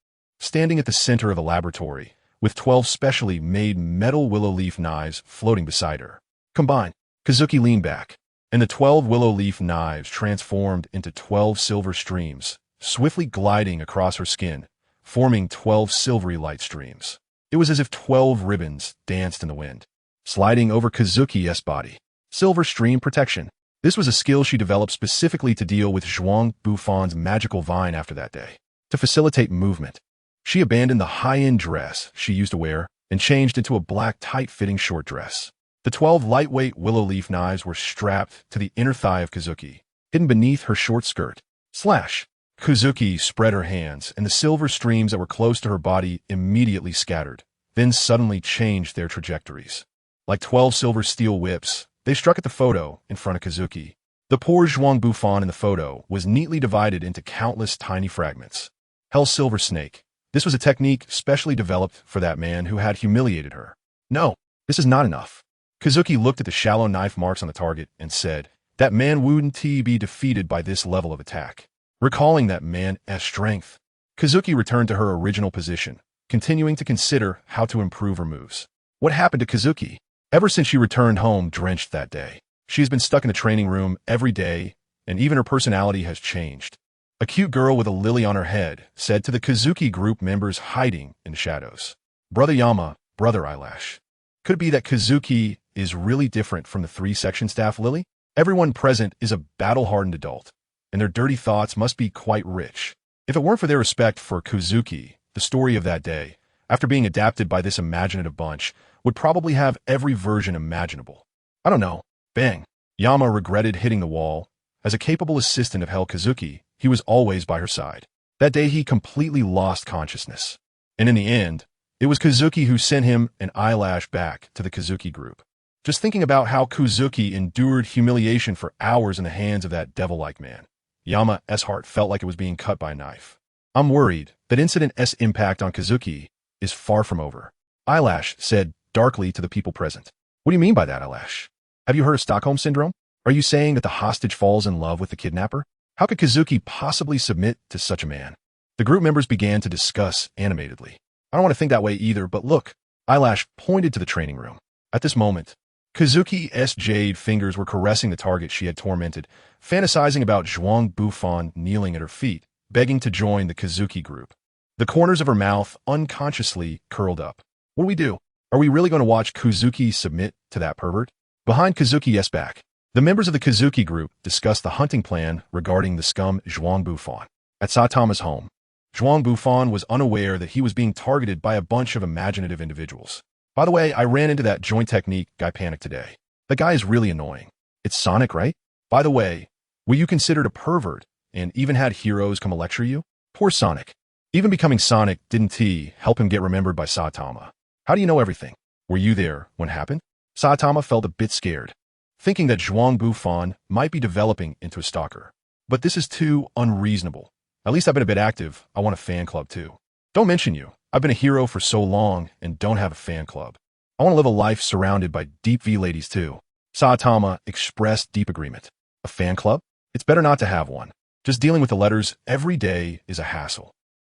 Standing at the center of the laboratory, with 12 specially made metal willow leaf knives floating beside her. Combined, Kazuki leaned back, and the 12 willow leaf knives transformed into 12 silver streams, swiftly gliding across her skin, forming 12 silvery light streams. It was as if 12 ribbons danced in the wind, sliding over Kazuki's body. Silver stream protection. This was a skill she developed specifically to deal with Zhuang Bufan's magical vine after that day, to facilitate movement. She abandoned the high-end dress she used to wear and changed into a black tight-fitting short dress. The 12 lightweight willow leaf knives were strapped to the inner thigh of Kazuki, hidden beneath her short skirt. Slash! Kazuki spread her hands, and the silver streams that were close to her body immediately scattered, then suddenly changed their trajectories. Like 12 silver steel whips, they struck at the photo in front of Kazuki. The poor Zhuang Bufan in the photo was neatly divided into countless tiny fragments. Hell's Silver Snake. This was a technique specially developed for that man who had humiliated her. No, this is not enough. Kazuki looked at the shallow knife marks on the target and said, that man wouldn't be defeated by this level of attack. Recalling that man's strength, Kazuki returned to her original position, continuing to consider how to improve her moves. What happened to Kazuki? Ever since she returned home drenched that day, she has been stuck in the training room every day, and even her personality has changed. A cute girl with a lily on her head said to the Kazuki group members hiding in the shadows. Brother Yama, Brother Eyelash. Could it be that Kazuki is really different from the 3-section staff Lily? Everyone present is a battle-hardened adult, and their dirty thoughts must be quite rich. If it weren't for their respect for Kazuki, the story of that day, after being adapted by this imaginative bunch, would probably have every version imaginable. I don't know. Bang. Yama regretted hitting the wall. As a capable assistant of Hell Kazuki, he was always by her side. That day he completely lost consciousness. And in the end, it was Kazuki who sent him an eyelash back to the Kazuki group. Just thinking about how Kazuki endured humiliation for hours in the hands of that devil-like man, Yama's heart felt like it was being cut by a knife. I'm worried that incident's impact on Kazuki is far from over. Eyelash said darkly to the people present. What do you mean by that, Eyelash? Have you heard of Stockholm Syndrome? Are you saying that the hostage falls in love with the kidnapper? How could Kazuki possibly submit to such a man? The group members began to discuss animatedly. I don't want to think that way either, but look. Eyelash pointed to the training room. At this moment, Kazuki's jade fingers were caressing the target she had tormented, fantasizing about Zhuang Bufan kneeling at her feet, begging to join the Kazuki group. The corners of her mouth unconsciously curled up. What do we do? Are we really going to watch Kazuki submit to that pervert? Behind Kazuki's back, the members of the Kazuki group discussed the hunting plan regarding the scum Zhuang Bufan. At Saitama's home, Zhuang Bufan was unaware that he was being targeted by a bunch of imaginative individuals. By the way, I ran into that joint technique guy panic today. The guy is really annoying. It's Sonic, right? By the way, were you considered a pervert and even had heroes come lecture you? Poor Sonic. Even becoming Sonic didn't help him get remembered by Saitama. How do you know everything? Were you there when it happened? Saitama felt a bit scared, thinking that Zhuang Bufan might be developing into a stalker. But this is too unreasonable. At least I've been a bit active. I want a fan club too. Don't mention you. I've been a hero for so long and don't have a fan club. I want to live a life surrounded by deep V ladies too. Saitama expressed deep agreement. A fan club? It's better not to have one. Just dealing with the letters every day is a hassle.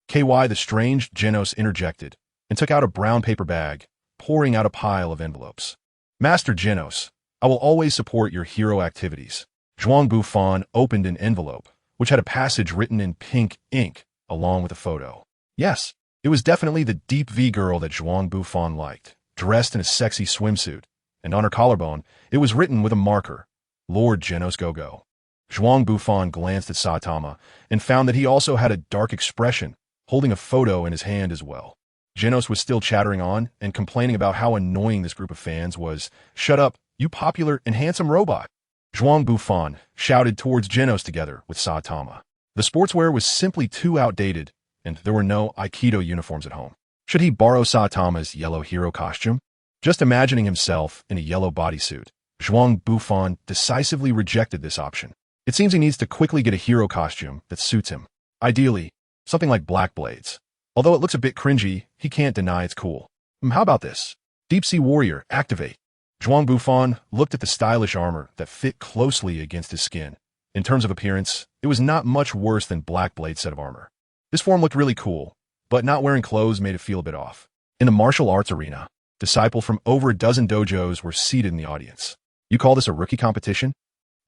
KY the strange Genos interjected and took out a brown paper bag, pouring out a pile of envelopes. Master Genos, I will always support your hero activities. Zhuang Bufan opened an envelope, which had a passage written in pink ink, along with a photo. Yes, it was definitely the deep V girl that Zhuang Bufan liked, dressed in a sexy swimsuit, and on her collarbone, it was written with a marker, Lord Genos Go-Go. Zhuang Bufan glanced at Saitama and found that he also had a dark expression, holding a photo in his hand as well. Genos was still chattering on and complaining about how annoying this group of fans was. Shut up, you popular and handsome robot. Zhuang Bufan shouted towards Genos together with Saitama. The sportswear was simply too outdated, and there were no Aikido uniforms at home. Should he borrow Saitama's yellow hero costume? Just imagining himself in a yellow bodysuit, Zhuang Bufan decisively rejected this option. It seems he needs to quickly get a hero costume that suits him. Ideally, something like Black Blades. Although it looks a bit cringy, he can't deny it's cool. How about this? Deep Sea Warrior, activate. Zhuang Bufan looked at the stylish armor that fit closely against his skin. In terms of appearance, it was not much worse than Black Blade's set of armor. This form looked really cool, but not wearing clothes made it feel a bit off. In the martial arts arena, disciples from over a dozen dojos were seated in the audience. You call this a rookie competition?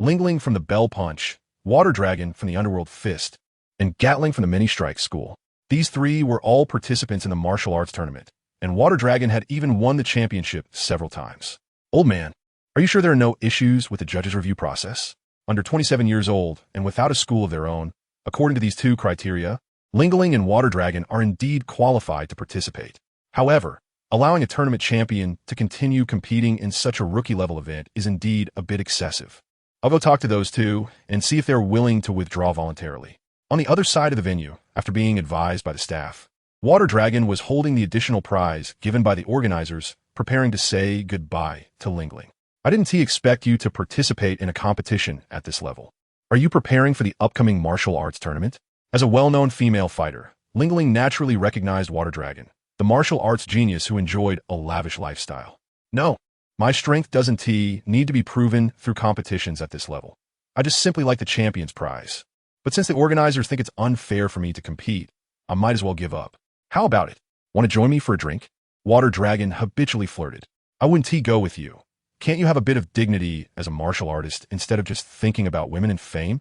Lingling from the Bell Punch, Water Dragon from the Underworld Fist, and Gatling from the Mini Strike School. These three were all participants in the martial arts tournament, and Water Dragon had even won the championship several times. Old man, are you sure there are no issues with the judge's review process? Under 27 years old and without a school of their own, according to these two criteria, Lingling and Water Dragon are indeed qualified to participate. However, allowing a tournament champion to continue competing in such a rookie-level event is indeed a bit excessive. I'll go talk to those two and see if they're willing to withdraw voluntarily. On the other side of the venue, after being advised by the staff, Water Dragon was holding the additional prize given by the organizers, preparing to say goodbye to Lingling. I didn't expect you to participate in a competition at this level. Are you preparing for the upcoming martial arts tournament? As a well-known female fighter, Lingling naturally recognized Water Dragon, the martial arts genius who enjoyed a lavish lifestyle. No, my strength doesn't need to be proven through competitions at this level. I just simply like the champion's prize. But since the organizers think it's unfair for me to compete, I might as well give up. How about it? Want to join me for a drink? Water Dragon habitually flirted. I wouldn't go with you. Can't you have a bit of dignity as a martial artist instead of just thinking about women and fame?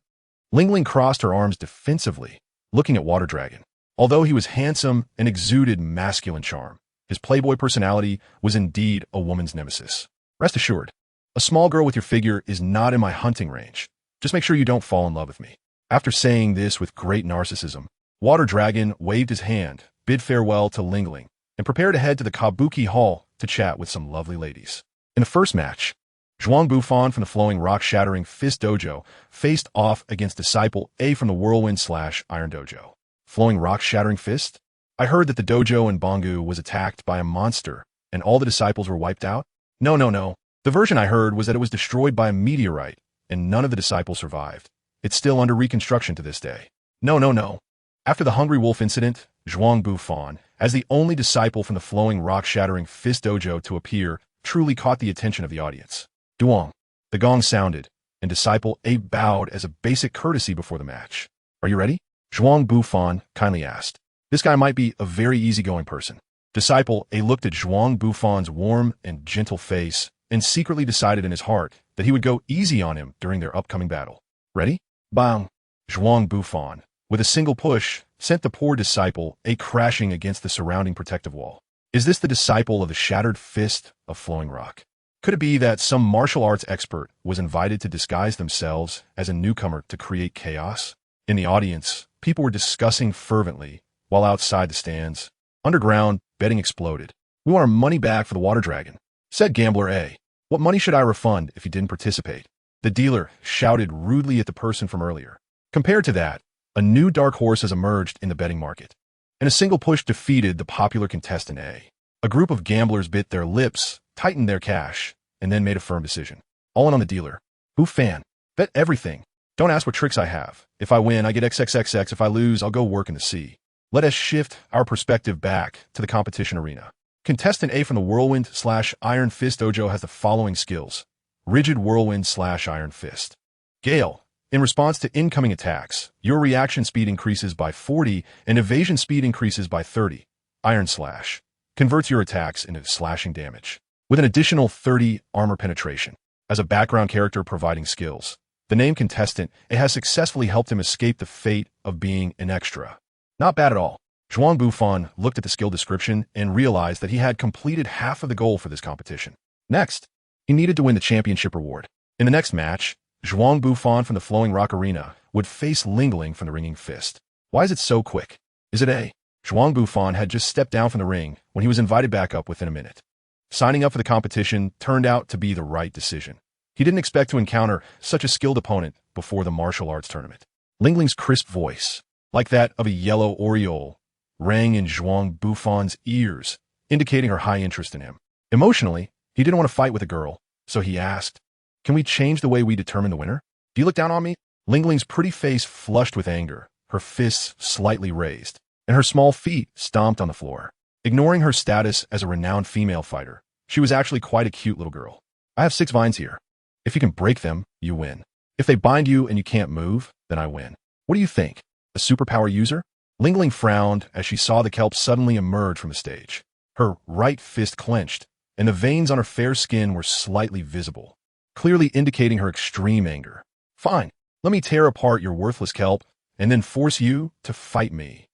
Lingling crossed her arms defensively, looking at Water Dragon. Although he was handsome and exuded masculine charm, his playboy personality was indeed a woman's nemesis. Rest assured, a small girl with your figure is not in my hunting range. Just make sure you don't fall in love with me. After saying this with great narcissism, Water Dragon waved his hand, bid farewell to Lingling, and prepared to head to the Kabuki Hall to chat with some lovely ladies. In the first match, Zhuang Bufan from the Flowing Rock-Shattering Fist Dojo faced off against Disciple A from the Whirlwind/Iron Dojo. Flowing Rock-Shattering Fist? I heard that the dojo in Bangu was attacked by a monster, and all the disciples were wiped out? No. The version I heard was that it was destroyed by a meteorite, and none of the disciples survived. It's still under reconstruction to this day. No. After the Hungry Wolf incident, Zhuang Bufan, as the only disciple from the Flowing Rock-Shattering Fist Dojo to appear, truly caught the attention of the audience. Duong. The gong sounded, and Disciple A bowed as a basic courtesy before the match. Are you ready? Zhuang Bufan kindly asked. This guy might be a very easygoing person. Disciple A looked at Zhuang Bufan's warm and gentle face and secretly decided in his heart that he would go easy on him during their upcoming battle. Ready? Bang! Zhuang Bufan, with a single push, sent the poor disciple crashing against the surrounding protective wall. Is this the disciple of the shattered fist of flowing rock? Could it be that some martial arts expert was invited to disguise themselves as a newcomer to create chaos? In the audience, people were discussing fervently, while outside the stands, underground, betting exploded. "We want our money back for the water dragon," said Gambler A. "What money should I refund if he didn't participate?" The dealer shouted rudely at the person from earlier. Compared to that, a new dark horse has emerged in the betting market, and a single push defeated the popular contestant A. A group of gamblers bit their lips, tightened their cash, and then made a firm decision. All in on the dealer. Bufan. Bet everything. Don't ask what tricks I have. If I win, I get XXXX. If I lose, I'll go work in the sea. Let us shift our perspective back to the competition arena. Contestant A from the Whirlwind/Iron Fist Dojo has the following skills. Rigid Whirlwind/Iron Fist. Gale. In response to incoming attacks, your reaction speed increases by 40 and evasion speed increases by 30. Iron Slash. Converts your attacks into slashing damage, with an additional 30 armor penetration. As a background character providing skills, the named contestant, it has successfully helped him escape the fate of being an extra. Not bad at all. Zhuang Bufan looked at the skill description and realized that he had completed half of the goal for this competition. Next, he needed to win the championship reward. In the next match, Zhuang Bufan from the Flowing Rock Arena would face Lingling from the Ringing Fist. Why is it so quick? Is it A? Zhuang Bufan had just stepped down from the ring when he was invited back up within a minute. Signing up for the competition turned out to be the right decision. He didn't expect to encounter such a skilled opponent before the martial arts tournament. Lingling's crisp voice, like that of a yellow oriole, rang in Zhuang Bufan's ears, indicating her high interest in him. Emotionally, he didn't want to fight with a girl, so he asked, "Can we change the way we determine the winner? Do you look down on me?" Lingling's pretty face flushed with anger, her fists slightly raised, and her small feet stomped on the floor. Ignoring her status as a renowned female fighter, she was actually quite a cute little girl. "I have 6 vines here. If you can break them, you win. If they bind you and you can't move, then I win. What do you think? A superpower user?" Lingling frowned as she saw the kelp suddenly emerge from the stage. Her right fist clenched, and the veins on her fair skin were slightly visible, clearly indicating her extreme anger. "Fine, let me tear apart your worthless kelp, and then force you to fight me."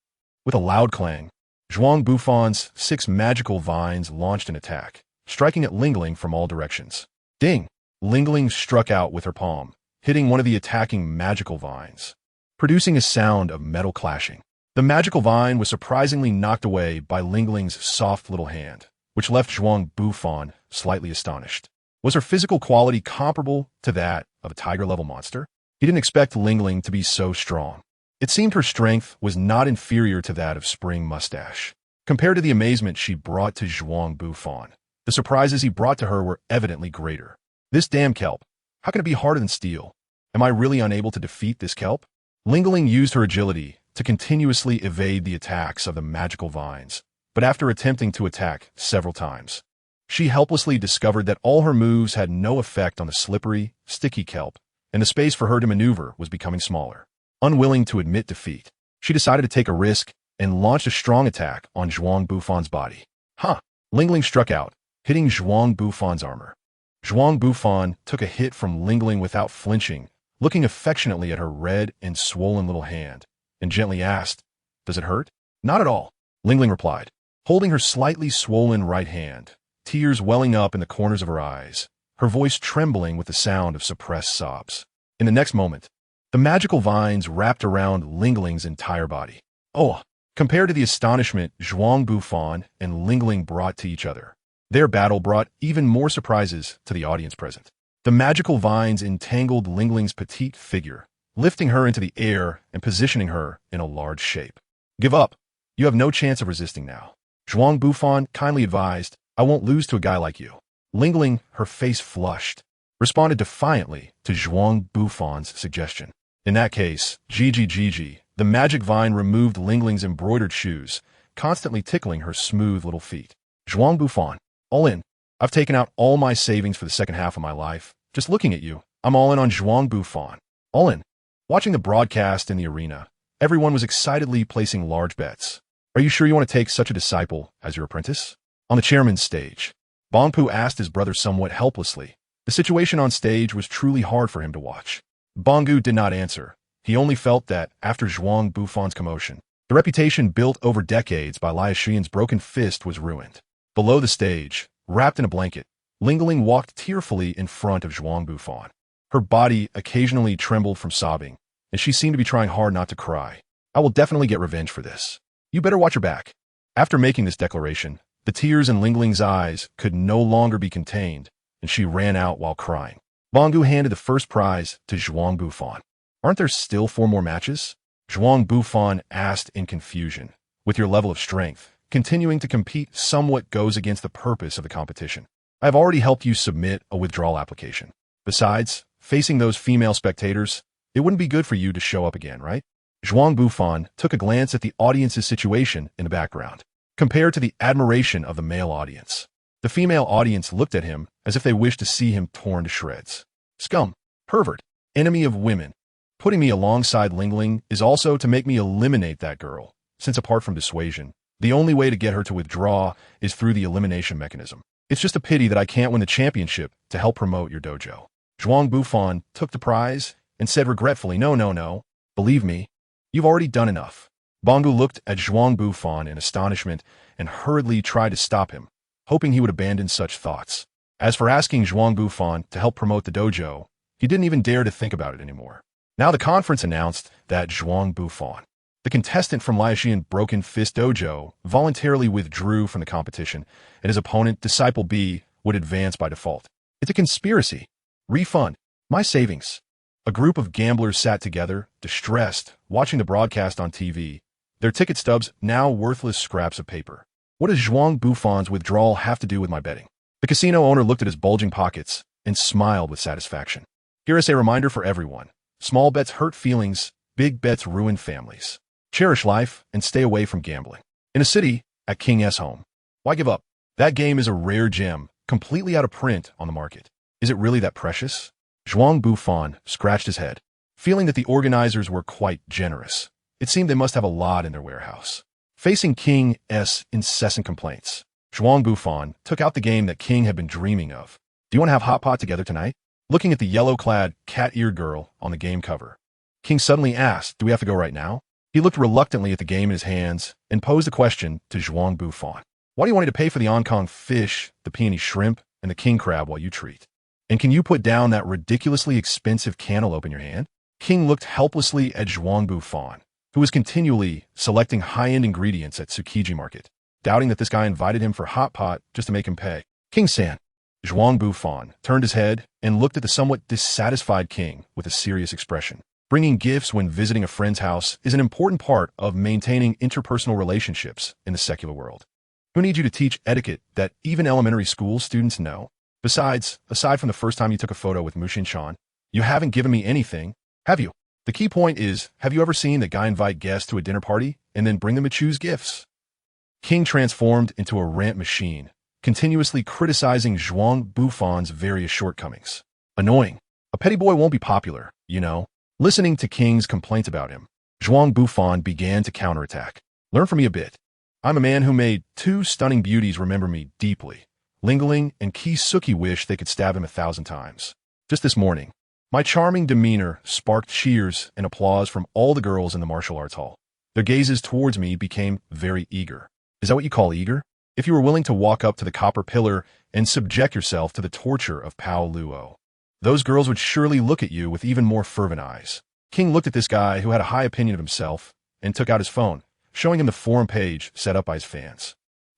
With a loud clang, Zhuang Bufan's 6 magical vines launched an attack, striking at Lingling from all directions. Ding! Lingling struck out with her palm, hitting one of the attacking magical vines, producing a sound of metal clashing. The magical vine was surprisingly knocked away by Lingling's soft little hand, which left Zhuang Bufan slightly astonished. Was her physical quality comparable to that of a tiger-level monster? He didn't expect Lingling to be so strong. It seemed her strength was not inferior to that of Spring Mustache. Compared to the amazement she brought to Zhuang Bufan, the surprises he brought to her were evidently greater. This damn kelp. How can it be harder than steel? Am I really unable to defeat this kelp? Lingling used her agility to continuously evade the attacks of the magical vines, but after attempting to attack several times, she helplessly discovered that all her moves had no effect on the slippery, sticky kelp, and the space for her to maneuver was becoming smaller. Unwilling to admit defeat, she decided to take a risk and launched a strong attack on Zhuang Bufan's body. Lingling struck out, hitting Zhuang Bufan's armor. Zhuang Bufan took a hit from Lingling without flinching, looking affectionately at her red and swollen little hand, and gently asked, "Does it hurt?" "Not at all," Lingling replied, holding her slightly swollen right hand, tears welling up in the corners of her eyes, her voice trembling with the sound of suppressed sobs. In the next moment, the magical vines wrapped around Lingling's entire body. Compared to the astonishment Zhuang Bufan and Lingling brought to each other, their battle brought even more surprises to the audience present. The magical vines entangled Lingling's petite figure, lifting her into the air and positioning her in a large shape. "Give up. You have no chance of resisting now," Zhuang Bufan kindly advised. "I won't lose to a guy like you." Lingling, her face flushed, responded defiantly to Zhuang Bufan's suggestion. In that case, GG. The magic vine removed Lingling's embroidered shoes, constantly tickling her smooth little feet. "Zhuang Bufan, all in. I've taken out all my savings for the second half of my life. Just looking at you, I'm all in on Zhuang Bufan. All in." Watching the broadcast in the arena, everyone was excitedly placing large bets. "Are you sure you want to take such a disciple as your apprentice?" On the chairman's stage, Bongpu asked his brother somewhat helplessly. The situation on stage was truly hard for him to watch. Bonggu did not answer. He only felt that, after Zhuang Bufan's commotion, the reputation built over decades by Lai Xian's broken fist was ruined. Below the stage, wrapped in a blanket, Ling Ling walked tearfully in front of Zhuang Bufan. Her body occasionally trembled from sobbing, and she seemed to be trying hard not to cry. I will definitely get revenge for this. You better watch your back. After making this declaration, the tears in Ling Ling's eyes could no longer be contained, and she ran out while crying. Bonggu handed the first prize to Zhuang Bufan. Aren't there still 4 more matches? Zhuang Bufan asked in confusion. With your level of strength, continuing to compete somewhat goes against the purpose of the competition. I have already helped you submit a withdrawal application. Besides, facing those female spectators, it wouldn't be good for you to show up again, right? Zhuang Bufan took a glance at the audience's situation in the background, compared to the admiration of the male audience. The female audience looked at him as if they wished to see him torn to shreds. Scum, pervert, enemy of women. Putting me alongside Ling Ling is also to make me eliminate that girl, since apart from dissuasion, the only way to get her to withdraw is through the elimination mechanism. It's just a pity that I can't win the championship to help promote your dojo. Zhuang Bufan took the prize and said regretfully, No. Believe me, you've already done enough. Bonggu looked at Zhuang Bufan in astonishment and hurriedly tried to stop him, hoping he would abandon such thoughts. As for asking Zhuang Bufan to help promote the dojo, he didn't even dare to think about it anymore. Now the conference announced that Zhuang Bufan, the contestant from Lai Xian Broken Fist Dojo, voluntarily withdrew from the competition, and his opponent, Disciple B, would advance by default. It's a conspiracy. Refund. My savings. A group of gamblers sat together, distressed, watching the broadcast on TV, their ticket stubs now worthless scraps of paper. What does Zhuang Bufan's withdrawal have to do with my betting? The casino owner looked at his bulging pockets and smiled with satisfaction. Here is a reminder for everyone. Small bets hurt feelings, big bets ruin families. Cherish life and stay away from gambling. In a city, at King S home. Why give up? That game is a rare gem, completely out of print on the market. Is it really that precious? Zhuang Bufan scratched his head, feeling that the organizers were quite generous. It seemed they must have a lot in their warehouse. Facing King S' incessant complaints, Zhuang Bufan took out the game that King had been dreaming of. Do you want to have hot pot together tonight? Looking at the yellow-clad, cat-eared girl on the game cover, King suddenly asked, Do we have to go right now? He looked reluctantly at the game in his hands and posed a question to Zhuang Bufan. Why do you want me to pay for the Hong Kong fish, the peony shrimp, and the king crab while you treat? And can you put down that ridiculously expensive cantaloupe in your hand? King looked helplessly at Zhuang Bufan, who was continually selecting high-end ingredients at Tsukiji Market, doubting that this guy invited him for hot pot just to make him pay. King-san. Zhuang Bufan turned his head and looked at the somewhat dissatisfied King with a serious expression. Bringing gifts when visiting a friend's house is an important part of maintaining interpersonal relationships in the secular world. Who needs you to teach etiquette that even elementary school students know? Besides, aside from the first time you took a photo with Mushin Shan, you haven't given me anything, have you? The key point is, have you ever seen the guy invite guests to a dinner party and then bring them to choose gifts? King transformed into a rant machine, continuously criticizing Zhuang Bufan's various shortcomings. Annoying. A petty boy won't be popular, you know. Listening to King's complaints about him, Zhuang Bufan began to counterattack. Learn from me a bit. I'm a man who made 2 stunning beauties remember me deeply. Ling Ling and Kisuki wish they could stab him 1,000 times. Just this morning, my charming demeanor sparked cheers and applause from all the girls in the martial arts hall. Their gazes towards me became very eager. Is that what you call eager? If you were willing to walk up to the copper pillar and subject yourself to the torture of Pao Luo, those girls would surely look at you with even more fervent eyes. King looked at this guy who had a high opinion of himself and took out his phone, showing him the forum page set up by his fans.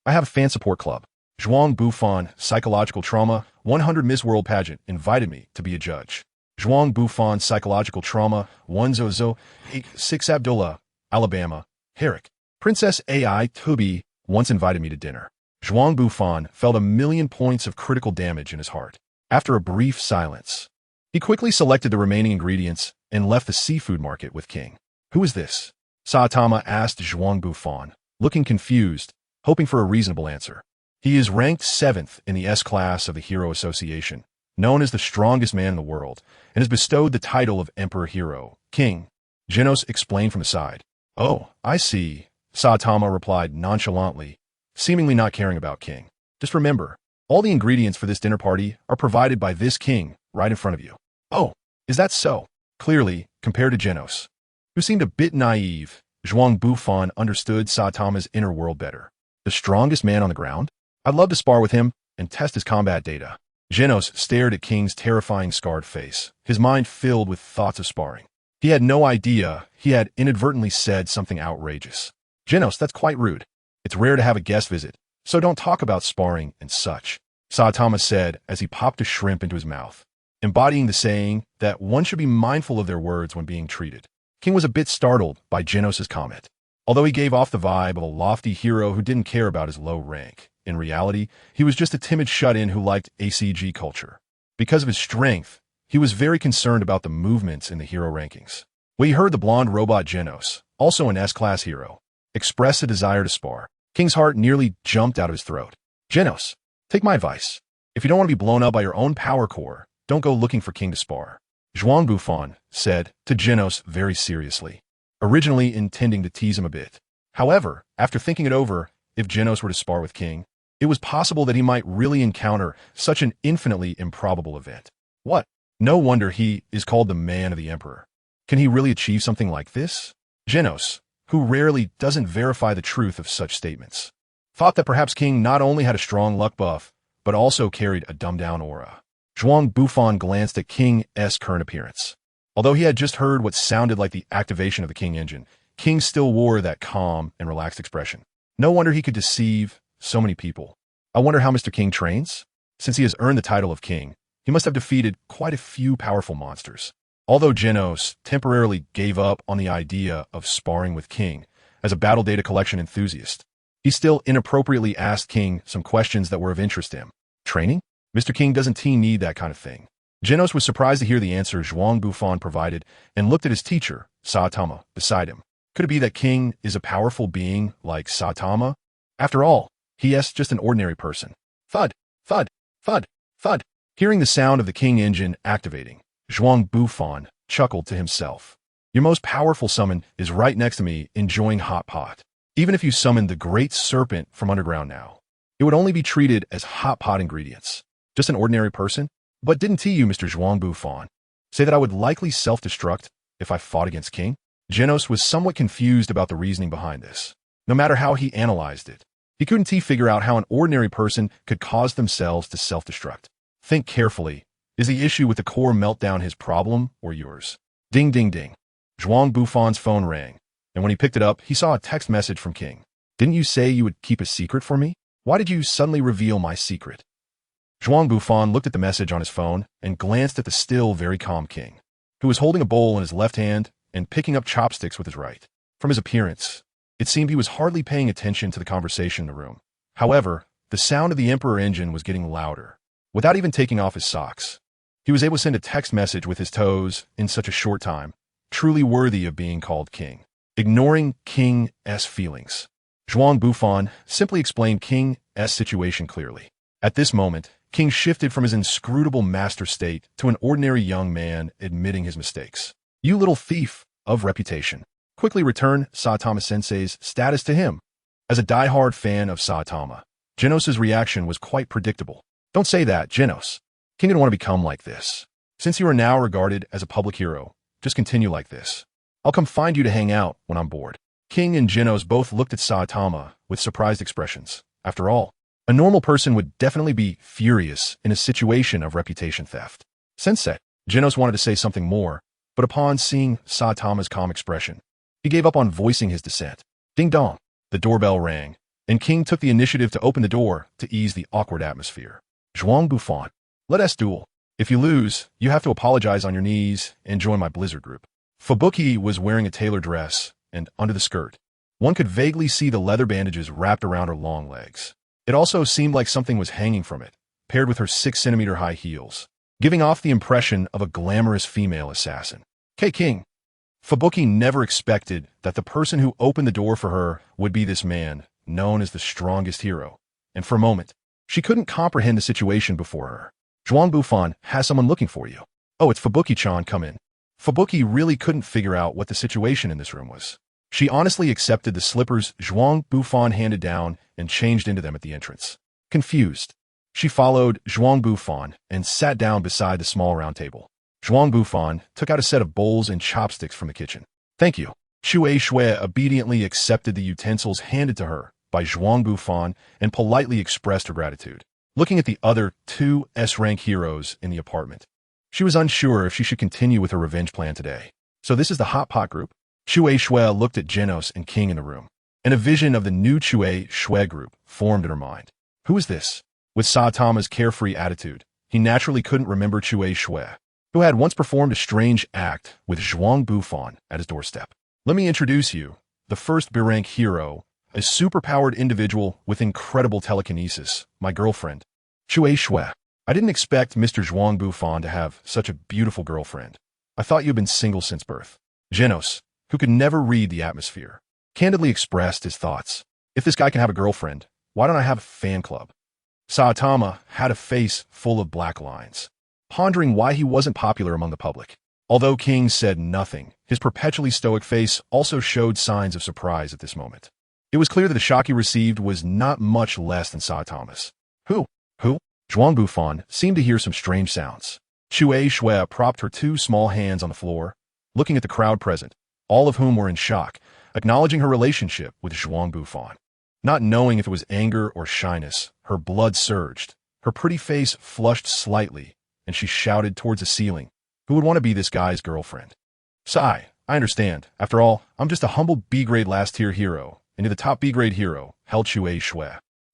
I have a fan support club. Zhuang Bufan Psychological Trauma 100 Miss World Pageant invited me to be a judge. Zhuang Bufan Psychological Trauma 1006 Abdullah, Alabama, Herrick. Princess AI Tubi once invited me to dinner. Zhuang Bufan felt 1,000,000 points of critical damage in his heart. After a brief silence, he quickly selected the remaining ingredients and left the seafood market with King. Who is this? Saitama asked Zhuang Bufan, looking confused, hoping for a reasonable answer. He is ranked 7th in the S-Class of the Hero Association, known as the strongest man in the world, and is bestowed the title of Emperor Hero. King. Genos explained from the side. Oh, I see. Saitama replied nonchalantly, seemingly not caring about King. Just remember, All the ingredients for this dinner party are provided by this king right in front of you. Oh, is that so? Clearly, compared to Genos, who seemed a bit naive, Zhuang Bufan understood Saitama's inner world better. The strongest man on the ground? I'd love to spar with him and test his combat data. Genos stared at King's terrifying scarred face, his mind filled with thoughts of sparring. He had no idea he had inadvertently said something outrageous. Genos, that's quite rude. It's rare to have a guest visit, so don't talk about sparring and such, Saitama said as he popped a shrimp into his mouth, embodying the saying that one should be mindful of their words when being treated. King was a bit startled by Genos' comment. Although he gave off the vibe of a lofty hero who didn't care about his low rank, in reality, he was just a timid shut-in who liked ACG culture. Because of his strength, he was very concerned about the movements in the hero rankings. When he heard the blonde robot Genos, also an S-class hero, express a desire to spar, King's heart nearly jumped out of his throat. Genos, take my advice. If you don't want to be blown up by your own power core, don't go looking for King to spar, Zhuang Bufan said to Genos very seriously, originally intending to tease him a bit. However, after thinking it over, if Genos were to spar with King, it was possible that he might really encounter such an infinitely improbable event. What? No wonder he is called the man of the Emperor. Can he really achieve something like this? Genos, who rarely doesn't verify the truth of such statements, thought that perhaps King not only had a strong luck buff, but also carried a dumbed-down aura. Zhuang Bufan glanced at King's current appearance. Although he had just heard what sounded like the activation of the King engine, King still wore that calm and relaxed expression. No wonder he could deceive so many people. I wonder how Mr. King trains? Since he has earned the title of King, he must have defeated quite a few powerful monsters. Although Genos temporarily gave up on the idea of sparring with King as a battle data collection enthusiast, he still inappropriately asked King some questions that were of interest to him. Training? Mr. King doesn't need that kind of thing. Genos was surprised to hear the answer Zhuang Bufan provided and looked at his teacher, Saitama, beside him. Could it be that King is a powerful being like Saitama? After all, he is just an ordinary person. Thud, thud, thud, thud. Hearing the sound of the King engine activating, Zhuang Bufan chuckled to himself. Your most powerful summon is right next to me enjoying hot pot. Even if you summoned the great serpent from underground now, it would only be treated as hot pot ingredients. Just an ordinary person? But didn't you, Mr. Zhuang Bufan, say that I would likely self-destruct if I fought against King? Genos was somewhat confused about the reasoning behind this. No matter how he analyzed it, he couldn't figure out how an ordinary person could cause themselves to self-destruct. Think carefully. Is the issue with the core meltdown his problem or yours? Ding, ding, ding. Zhuang Bufan's phone rang, and when he picked it up, he saw a text message from King. Didn't you say you would keep a secret for me? Why did you suddenly reveal my secret? Zhuang Bufan looked at the message on his phone and glanced at the still very calm King, who was holding a bowl in his left hand and picking up chopsticks with his right. From his appearance, it seemed he was hardly paying attention to the conversation in the room. However, the sound of the Emperor engine was getting louder. Without even taking off his socks, he was able to send a text message with his toes in such a short time, truly worthy of being called King. Ignoring King's feelings, Zhuang Bufan simply explained King's situation clearly. At this moment, King shifted from his inscrutable master state to an ordinary young man admitting his mistakes. You little thief of reputation. Quickly return Saitama-sensei's status to him. As a die-hard fan of Saitama, Genos' reaction was quite predictable. Don't say that, Genos. King didn't want to become like this. Since you are now regarded as a public hero, just continue like this. I'll come find you to hang out when I'm bored. King and Genos both looked at Saitama with surprised expressions. After all, a normal person would definitely be furious in a situation of reputation theft. Sensei, Genos wanted to say something more, but upon seeing Saitama's calm expression, he gave up on voicing his dissent. Ding dong. The doorbell rang, and King took the initiative to open the door to ease the awkward atmosphere. Zhuang Bufan, let us duel. If you lose, you have to apologize on your knees and join my Blizzard group. Fubuki was wearing a tailor dress, and under the skirt, one could vaguely see the leather bandages wrapped around her long legs. It also seemed like something was hanging from it, paired with her 6-centimeter high heels, giving off the impression of a glamorous female assassin. King. Fubuki never expected that the person who opened the door for her would be this man, known as the strongest hero, and for a moment, she couldn't comprehend the situation before her. Zhuang Bufan has someone looking for you. Oh, it's Fubuki-chan, come in. Fubuki really couldn't figure out what the situation in this room was. She honestly accepted the slippers Zhuang Bufan handed down and changed into them at the entrance. Confused, She followed Zhuang Bufan and sat down beside the small round table. Zhuang Bufan took out a set of bowls and chopsticks from the kitchen. Thank you. Shui Shui obediently accepted the utensils handed to her by Zhuang Bufan and politely expressed her gratitude. Looking at the other two S-rank heroes in the apartment, she was unsure if she should continue with her revenge plan today. So this is the hot pot group? Shui Shui looked at Genos and King in the room, and a vision of the new Shui Shui group formed in her mind. Who is this? With Saitama's carefree attitude, he naturally couldn't remember Shui Shui, who had once performed a strange act with Zhuang Bufan at his doorstep. Let me introduce you, the first B-rank hero, a superpowered individual with incredible telekinesis, my girlfriend, Shui Shui. I didn't expect Mr. Zhuang Bufan to have such a beautiful girlfriend. I thought you'd been single since birth. Genos, who could never read the atmosphere, candidly expressed his thoughts. If this guy can have a girlfriend, why don't I have a fan club? Saitama had a face full of black lines, pondering why he wasn't popular among the public. Although King said nothing, his perpetually stoic face also showed signs of surprise at this moment. It was clear that the shock he received was not much less than Saitama's. Who? Zhuang Bufan seemed to hear some strange sounds. Shui Shui propped her two small hands on the floor, looking at the crowd present, all of whom were in shock, acknowledging her relationship with Zhuang Bufan. Not knowing if it was anger or shyness, her blood surged. Her pretty face flushed slightly, and she shouted towards the ceiling, "Who would want to be this guy's girlfriend?" Sigh, I understand. After all, I'm just a humble B-grade last-tier hero, and the top B-grade hero, held Shui Shui.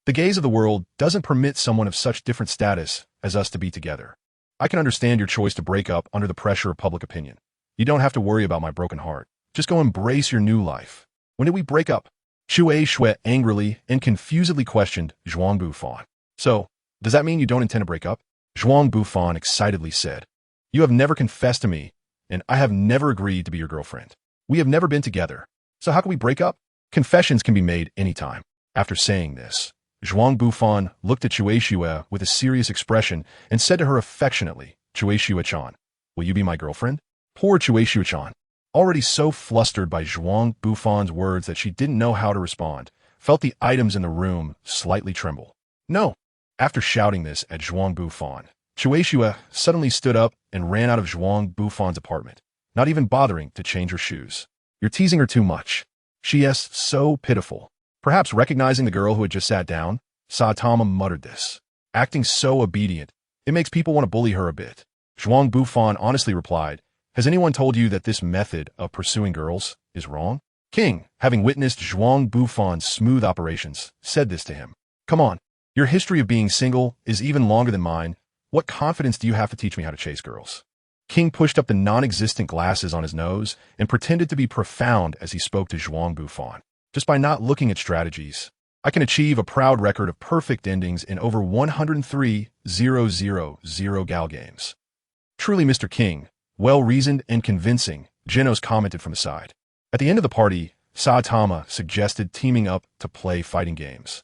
The gaze of the world doesn't permit someone of such different status as us to be together. I can understand your choice to break up under the pressure of public opinion. You don't have to worry about my broken heart. Just go embrace your new life. When did we break up? Shui Shui angrily and confusedly questioned Zhuang Bufan. So, does that mean you don't intend to break up? Zhuang Bufan excitedly said. You have never confessed to me, and I have never agreed to be your girlfriend. We have never been together. So how can we break up? Confessions can be made anytime. After saying this, Zhuang Bufan looked at Shui Shui with a serious expression and said to her affectionately, Shui Shui-chan, will you be my girlfriend? Poor Shui Shui-chan, already so flustered by Zhuang Bufan's words that she didn't know how to respond, felt the items in the room slightly tremble. No. After shouting this at Zhuang Bufan, Shui Shui suddenly stood up and ran out of Zhuang Bufan's apartment, not even bothering to change her shoes. You're teasing her too much. She is so pitiful. Perhaps recognizing the girl who had just sat down, Saitama muttered this. Acting so obedient, it makes people want to bully her a bit. Zhuang Bufan honestly replied, has anyone told you that this method of pursuing girls is wrong? King, having witnessed Zhuang Bufan's smooth operations, said this to him. Come on, your history of being single is even longer than mine. What confidence do you have to teach me how to chase girls? King pushed up the non-existent glasses on his nose and pretended to be profound as he spoke to Zhuang Bufan. Just by not looking at strategies, I can achieve a proud record of perfect endings in over 103,000 gal games. Truly, Mr. King, well-reasoned and convincing, Genos commented from the side. At the end of the party, Saitama suggested teaming up to play fighting games.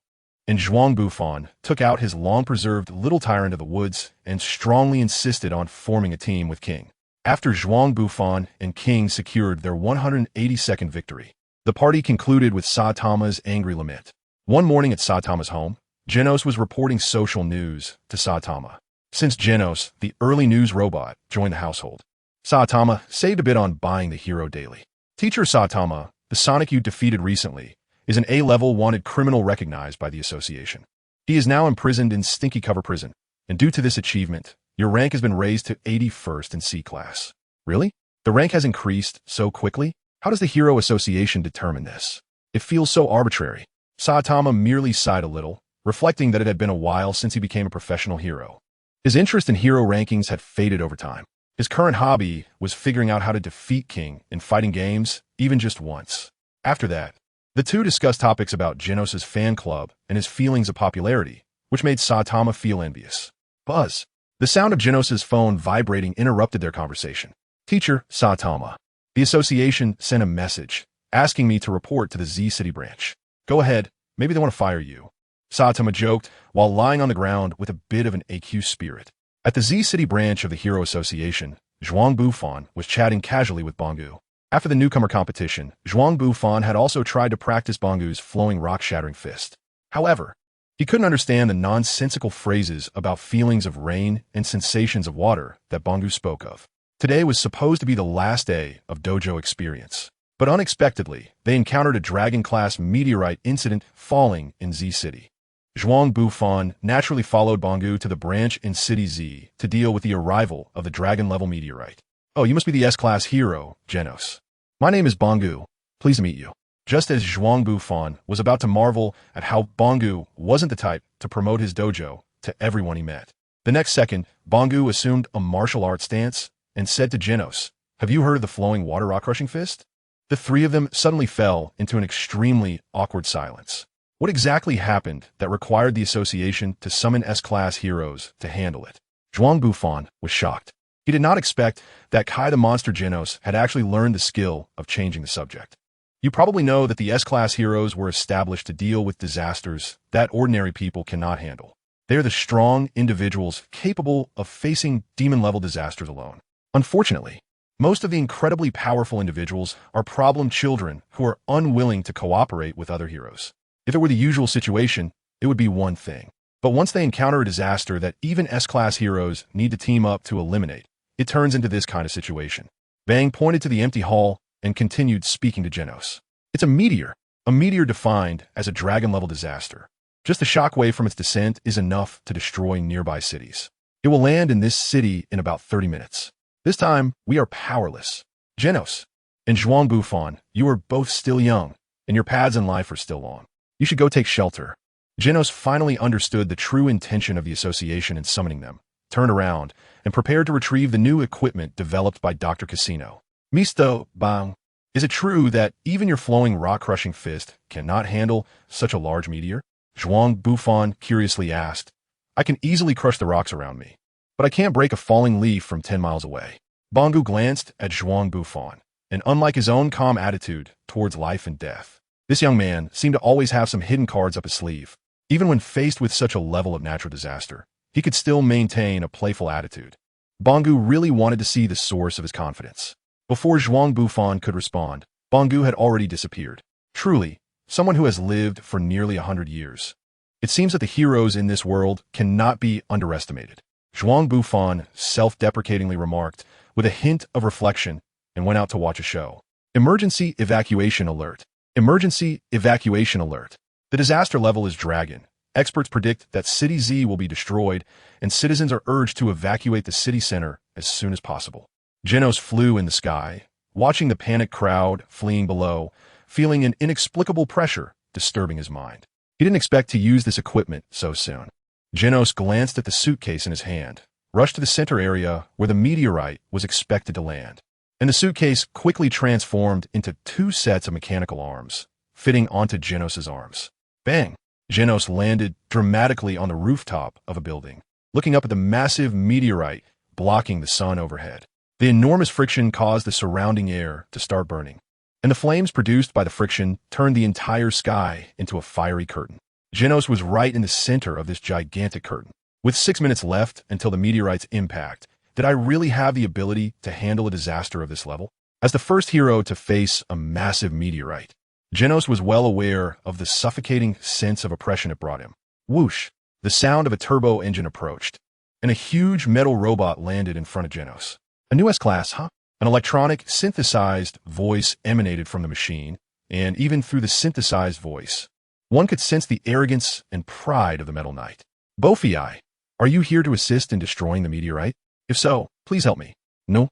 And Zhuang Bufan took out his long-preserved little tyrant of the woods and strongly insisted on forming a team with King. After Zhuang Bufan and King secured their 182nd victory, the party concluded with Saitama's angry lament. One morning at Saitama's home, Genos was reporting social news to Saitama. Since Genos, the early news robot, joined the household, Saitama saved a bit on buying the hero daily. Teacher Saitama, the Sonic you defeated recently, is an A-level wanted criminal recognized by the association. He is now imprisoned in Stinky Cover Prison, and due to this achievement, your rank has been raised to 81st in C class. Really? The rank has increased so quickly? How does the Hero Association determine this? It feels so arbitrary. Saitama merely sighed a little, reflecting that it had been a while since he became a professional hero. His interest in hero rankings had faded over time. His current hobby was figuring out how to defeat King in fighting games, even just once. After that, the two discussed topics about Genos' fan club and his feelings of popularity, which made Saitama feel envious. Buzz. The sound of Genos' phone vibrating interrupted their conversation. Teacher, Saitama. The association sent a message, asking me to report to the Z City branch. Go ahead, maybe they want to fire you. Saitama joked, while lying on the ground with a bit of an AQ spirit. At the Z City branch of the Hero Association, Zhuang Bufan was chatting casually with Bongu. After the newcomer competition, Zhuang Bufan had also tried to practice Bongu's flowing rock-shattering fist. However, He couldn't understand the nonsensical phrases about feelings of rain and sensations of water that Bangu spoke of. Today was supposed to be the last day of dojo experience. But unexpectedly, they encountered a dragon-class meteorite incident falling in Z City. Zhuang Bufan naturally followed Bangu to the branch in City Z to deal with the arrival of the dragon-level meteorite. "Oh, you must be the S-class hero, Genos. My name is Bangu. Pleased to meet you." Just as Zhuang Bufan was about to marvel at how Bangu wasn't the type to promote his dojo to everyone he met, the next second, Bangu assumed a martial arts stance and said to Genos, "Have you heard of the flowing water rock crushing fist?" The three of them suddenly fell into an extremely awkward silence. What exactly happened that required the association to summon S-class heroes to handle it? Zhuang Bufan was shocked. He did not expect that Kai the Monster Genos had actually learned the skill of changing the subject. You probably know that the S-class heroes were established to deal with disasters that ordinary people cannot handle. They are the strong individuals capable of facing demon-level disasters alone. Unfortunately, most of the incredibly powerful individuals are problem children who are unwilling to cooperate with other heroes. If it were the usual situation, it would be one thing. But once they encounter a disaster that even S-class heroes need to team up to eliminate, it turns into this kind of situation. Bang pointed to the empty hall and continued speaking to Genos. "It's a meteor defined as a dragon-level disaster. Just the shockwave from its descent is enough to destroy nearby cities. It will land in this city in about 30 minutes. This time, we are powerless. Genos and Zhuang Bufan, you are both still young, and your paths in life are still long. You should go take shelter." Genos finally understood the true intention of the association in summoning them, turned around, and prepared to retrieve the new equipment developed by Dr. Casino. "Misto, Bang, is it true that even your flowing rock-crushing fist cannot handle such a large meteor?" Zhuang Bufan curiously asked. "I can easily crush the rocks around me, but I can't break a falling leaf from 10 miles away." Bangu glanced at Zhuang Bufan, and unlike his own calm attitude towards life and death, this young man seemed to always have some hidden cards up his sleeve. Even when faced with such a level of natural disaster, he could still maintain a playful attitude. Bangu really wanted to see the source of his confidence. Before Zhuang Bufan could respond, Bangu had already disappeared. Truly, someone who has lived for nearly 100 years. It seems that the heroes in this world cannot be underestimated. Zhuang Bufan self-deprecatingly remarked, with a hint of reflection, and went out to watch a show. Emergency evacuation alert. Emergency evacuation alert. The disaster level is dragon. Experts predict that City Z will be destroyed, and citizens are urged to evacuate the city center as soon as possible. Genos flew in the sky, watching the panicked crowd fleeing below, feeling an inexplicable pressure disturbing his mind. He didn't expect to use this equipment so soon. Genos glanced at the suitcase in his hand, rushed to the center area where the meteorite was expected to land, and the suitcase quickly transformed into 2 sets of mechanical arms, fitting onto Genos' arms. Bang! Genos landed dramatically on the rooftop of a building, looking up at the massive meteorite blocking the sun overhead. The enormous friction caused the surrounding air to start burning, and the flames produced by the friction turned the entire sky into a fiery curtain. Genos was right in the center of this gigantic curtain. With 6 minutes left until the meteorite's impact, did I really have the ability to handle a disaster of this level? As the first hero to face a massive meteorite, Genos was well aware of the suffocating sense of oppression it brought him. Whoosh! The sound of a turbo engine approached, and a huge metal robot landed in front of Genos. A new S-class, huh? An electronic, synthesized voice emanated from the machine, and even through the synthesized voice, one could sense the arrogance and pride of the Metal Knight. "Bofei, are you here to assist in destroying the meteorite? If so, please help me." No.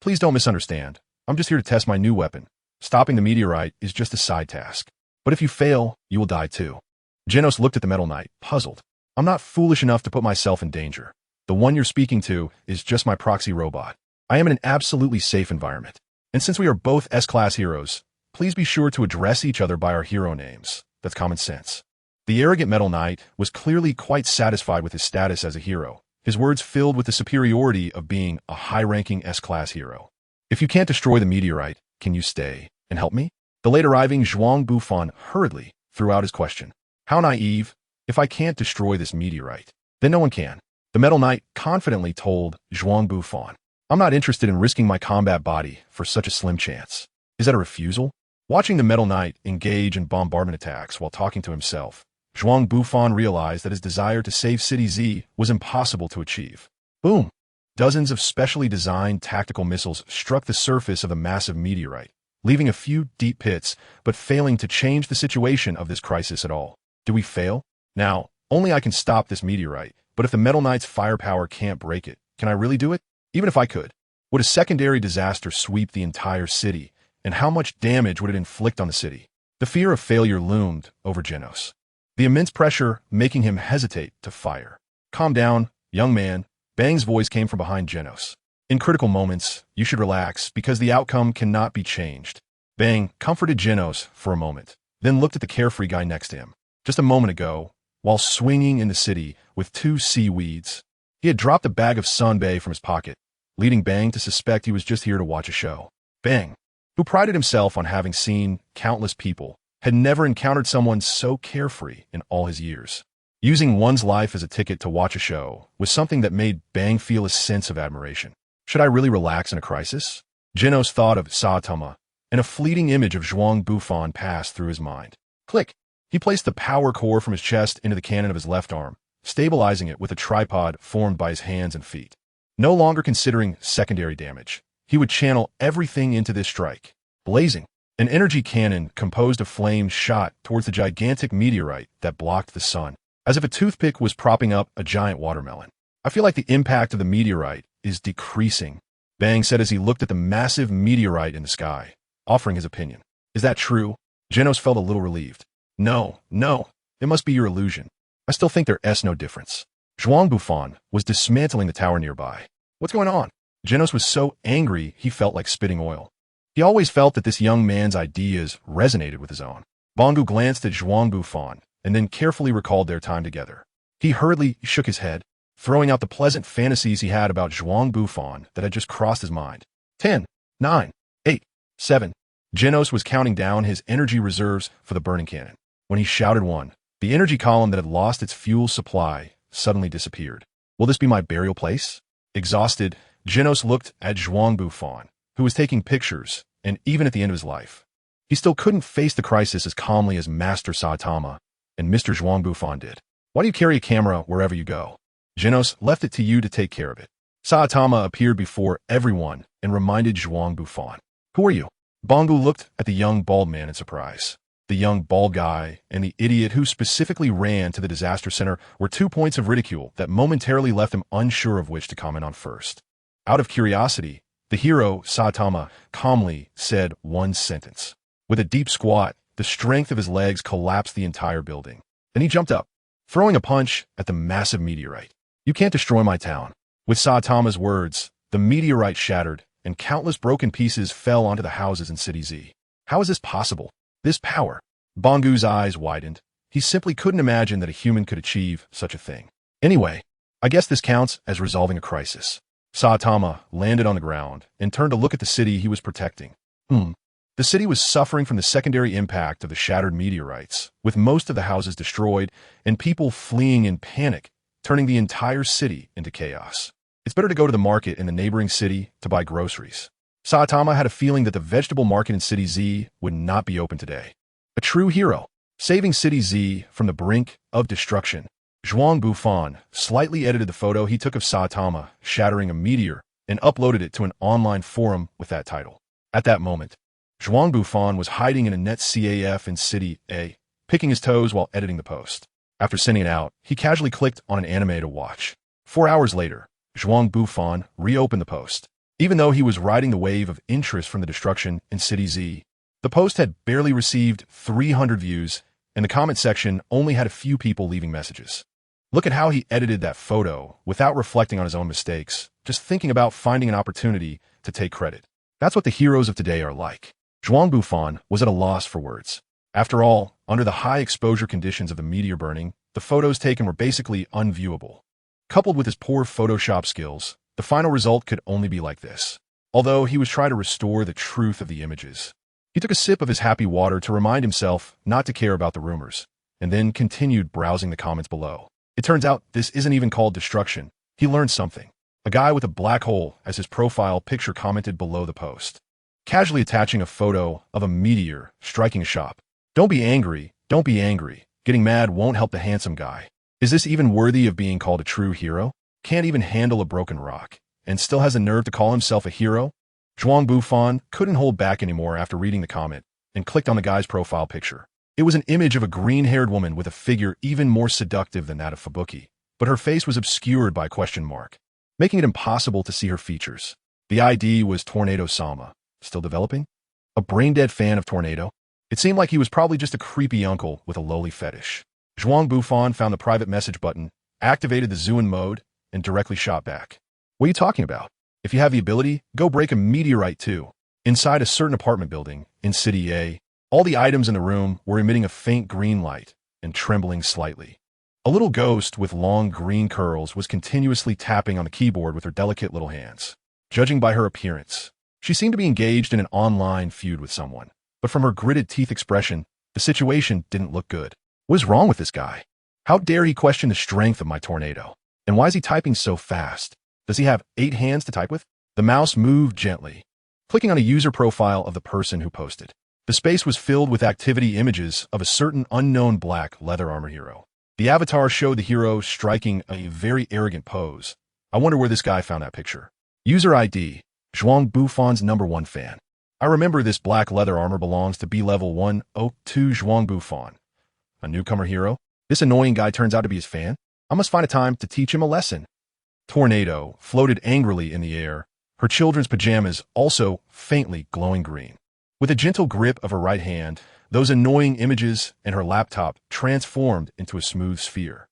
Please don't misunderstand. I'm just here to test my new weapon. Stopping the meteorite is just a side task. But if you fail, you will die too." Genos looked at the Metal Knight, puzzled. "I'm not foolish enough to put myself in danger. The one you're speaking to is just my proxy robot. I am in an absolutely safe environment. And since we are both S-class heroes, please be sure to address each other by our hero names. That's common sense." The arrogant Metal Knight was clearly quite satisfied with his status as a hero, his words filled with the superiority of being a high-ranking S-class hero. "If you can't destroy the meteorite, can you stay and help me?" The late-arriving Zhuang Bufan hurriedly threw out his question. "How naive. If I can't destroy this meteorite, then no one can." The Metal Knight confidently told Zhuang Bufan, "I'm not interested in risking my combat body for such a slim chance." Is that a refusal? Watching the Metal Knight engage in bombardment attacks while talking to himself, Zhuang Bufan realized that his desire to save City Z was impossible to achieve. Boom! Dozens of specially designed tactical missiles struck the surface of the massive meteorite, leaving a few deep pits, but failing to change the situation of this crisis at all. Do we fail? Now, only I can stop this meteorite, but if the Metal Knight's firepower can't break it, can I really do it? Even if I could, would a secondary disaster sweep the entire city, and how much damage would it inflict on the city? The fear of failure loomed over Genos, the immense pressure making him hesitate to fire. Calm down, young man, Bang's voice came from behind Genos. In critical moments, you should relax because the outcome cannot be changed. Bang comforted Genos for a moment, then looked at the carefree guy next to him. Just a moment ago, while swinging in the city with two seaweeds, he had dropped a bag of sunbae from his pocket, leading Bang to suspect he was just here to watch a show. Bang, who prided himself on having seen countless people, had never encountered someone so carefree in all his years. Using one's life as a ticket to watch a show was something that made Bang feel a sense of admiration. Should I really relax in a crisis? Genos thought of Saitama, and a fleeting image of Zhuang Bufan passed through his mind. Click! He placed the power core from his chest into the cannon of his left arm, stabilizing it with a tripod formed by his hands and feet. No longer considering secondary damage, he would channel everything into this strike. Blazing, an energy cannon composed of flames shot towards the gigantic meteorite that blocked the sun, as if a toothpick was propping up a giant watermelon. I feel like the impact of the meteorite is decreasing, Bang said as he looked at the massive meteorite in the sky, offering his opinion. Is that true? Genos felt a little relieved. No, it must be your illusion. I still think there's no difference. Zhuang Bufan was dismantling the tower nearby. What's going on? Genos was so angry he felt like spitting oil. He always felt that this young man's ideas resonated with his own. Bongu glanced at Zhuang Bufan and then carefully recalled their time together. He hurriedly shook his head, throwing out the pleasant fantasies he had about Zhuang Bufan that had just crossed his mind. 10, 9, 8, 7. Genos was counting down his energy reserves for the burning cannon. When he shouted 1, the energy column that had lost its fuel supply suddenly disappeared. Will this be my burial place? Exhausted, Genos looked at Zhuang Bufan, who was taking pictures, and even at the end of his life, he still couldn't face the crisis as calmly as Master Saitama and Mr. Zhuang Bufan did. Why do you carry a camera wherever you go? Genos left it to you to take care of it. Saitama appeared before everyone and reminded Zhuang Bufan. Who are you? Bongu looked at the young bald man in surprise. The young bald guy and the idiot who specifically ran to the disaster center were 2 points of ridicule that momentarily left him unsure of which to comment on first. Out of curiosity, the hero, Saitama, calmly said one sentence. With a deep squat, the strength of his legs collapsed the entire building. Then he jumped up, throwing a punch at the massive meteorite. You can't destroy my town. With Saitama's words, the meteorite shattered, and countless broken pieces fell onto the houses in City Z. How is this possible? This power? Bongu's eyes widened. He simply couldn't imagine that a human could achieve such a thing. Anyway, I guess this counts as resolving a crisis. Saitama landed on the ground and turned to look at the city he was protecting. The city was suffering from the secondary impact of the shattered meteorites, with most of the houses destroyed and people fleeing in panic, turning the entire city into chaos. It's better to go to the market in the neighboring city to buy groceries. Saitama had a feeling that the vegetable market in City Z would not be open today. A true hero, saving City Z from the brink of destruction. Zhuang Bufan slightly edited the photo he took of Saitama shattering a meteor and uploaded it to an online forum with that title. At that moment, Zhuang Bufan was hiding in a net CAF in City A, picking his toes while editing the post. After sending it out, he casually clicked on an anime to watch. 4 hours later, Zhuang Bufan reopened the post. Even though he was riding the wave of interest from the destruction in City Z, the post had barely received 300 views, and the comment section only had a few people leaving messages. Look at how he edited that photo without reflecting on his own mistakes, just thinking about finding an opportunity to take credit. That's what the heroes of today are like. Zhuang Bufan was at a loss for words. After all, under the high exposure conditions of the meteor burning, the photos taken were basically unviewable. Coupled with his poor Photoshop skills, the final result could only be like this. Although he was trying to restore the truth of the images. He took a sip of his happy water to remind himself not to care about the rumors, and then continued browsing the comments below. It turns out this isn't even called destruction. He learned something. A guy with a black hole as his profile picture commented below the post, casually attaching a photo of a meteor striking a shop. Don't be angry, Getting mad won't help the handsome guy. Is this even worthy of being called a true hero? Can't even handle a broken rock, and still has the nerve to call himself a hero? Zhuang Bufan couldn't hold back anymore after reading the comment, and clicked on the guy's profile picture. It was an image of a green-haired woman with a figure even more seductive than that of Fubuki, but her face was obscured by a question mark, making it impossible to see her features. The ID was Tornado Sama. Still developing? A brain-dead fan of Tornado? It seemed like he was probably just a creepy uncle with a lowly fetish. Zhuang Bufan found the private message button, activated the Zhuan mode, and directly shot back. What are you talking about? If you have the ability, go break a meteorite too. Inside a certain apartment building, in City A, all the items in the room were emitting a faint green light and trembling slightly. A little ghost with long green curls was continuously tapping on the keyboard with her delicate little hands. Judging by her appearance, she seemed to be engaged in an online feud with someone, but from her gritted teeth expression, the situation didn't look good. What is wrong with this guy? How dare he question the strength of my tornado? And why is he typing so fast? Does he have 8 hands to type with? The mouse moved gently, clicking on a user profile of the person who posted. The space was filled with activity images of a certain unknown black leather armor hero. The avatar showed the hero striking a very arrogant pose. I wonder where this guy found that picture. User ID, Zhuang Bufan's #1 fan. I remember this black leather armor belongs to B-Level 102 Zhuang Bufan. A newcomer hero? This annoying guy turns out to be his fan? I must find a time to teach him a lesson. Tornado floated angrily in the air, her children's pajamas also faintly glowing green. With a gentle grip of her right hand, those annoying images and her laptop transformed into a smooth sphere.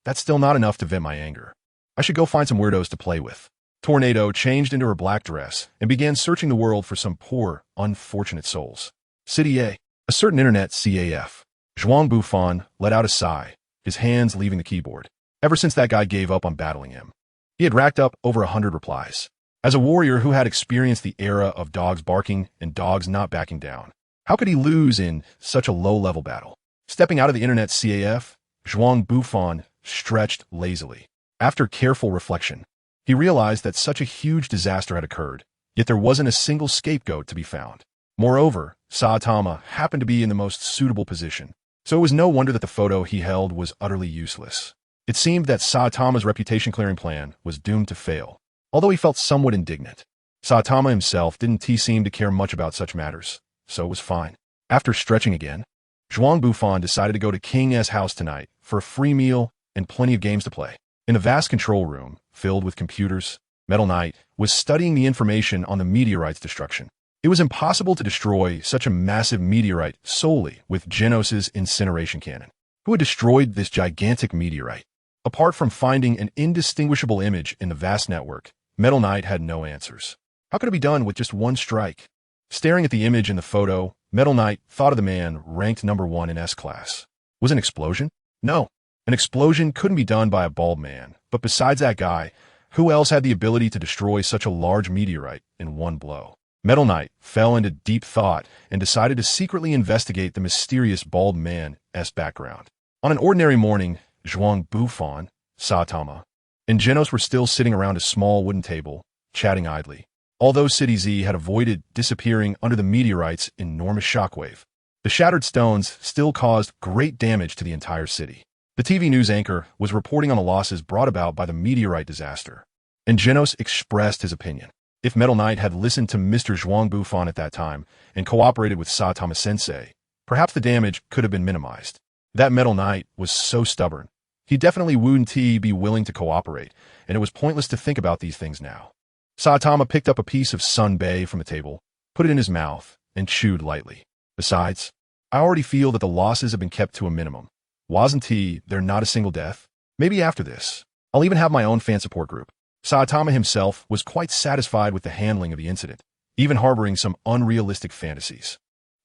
That's still not enough to vent my anger. I should go find some weirdos to play with. Tornado changed into her black dress and began searching the world for some poor, unfortunate souls. City A, a certain internet CAF. Zhuang Bufan let out a sigh, his hands leaving the keyboard. Ever since that guy gave up on battling him, he had racked up over 100 replies. As a warrior who had experienced the era of dogs barking and dogs not backing down, how could he lose in such a low-level battle? Stepping out of the internet CAF, Zhuang Bufan stretched lazily. After careful reflection, he realized that such a huge disaster had occurred, yet there wasn't a single scapegoat to be found. Moreover, Saitama happened to be in the most suitable position, so it was no wonder that the photo he held was utterly useless. It seemed that Saitama's reputation-clearing plan was doomed to fail, although he felt somewhat indignant. Saitama himself didn't seem to care much about such matters, so it was fine. After stretching again, Zhuang Bufan decided to go to King S' house tonight for a free meal and plenty of games to play. In a vast control room filled with computers, Metal Knight was studying the information on the meteorite's destruction. It was impossible to destroy such a massive meteorite solely with Genos's incineration cannon. Who had destroyed this gigantic meteorite? Apart from finding an indistinguishable image in the vast network, Metal Knight had no answers. How could it be done with just one strike? Staring at the image in the photo, Metal Knight thought of the man ranked #1 in S-Class. Was it an explosion? No. An explosion couldn't be done by a bald man, but besides that guy, who else had the ability to destroy such a large meteorite in one blow? Metal Knight fell into deep thought and decided to secretly investigate the mysterious bald man's background. On an ordinary morning, Zhuang Bufan, Saitama, and Genos were still sitting around a small wooden table, chatting idly. Although City Z had avoided disappearing under the meteorite's enormous shockwave, the shattered stones still caused great damage to the entire city. The TV news anchor was reporting on the losses brought about by the meteorite disaster, and Genos expressed his opinion. If Metal Knight had listened to Mr. Zhuang Bufan at that time and cooperated with Saitama-sensei, perhaps the damage could have been minimized. That Metal Knight was so stubborn. He definitely wouldn't be willing to cooperate, and it was pointless to think about these things now. Saitama picked up a piece of sunbae from the table, put it in his mouth, and chewed lightly. Besides, I already feel that the losses have been kept to a minimum. Wasn't there not a single death? Maybe after this, I'll even have my own fan support group. Saitama himself was quite satisfied with the handling of the incident, even harboring some unrealistic fantasies.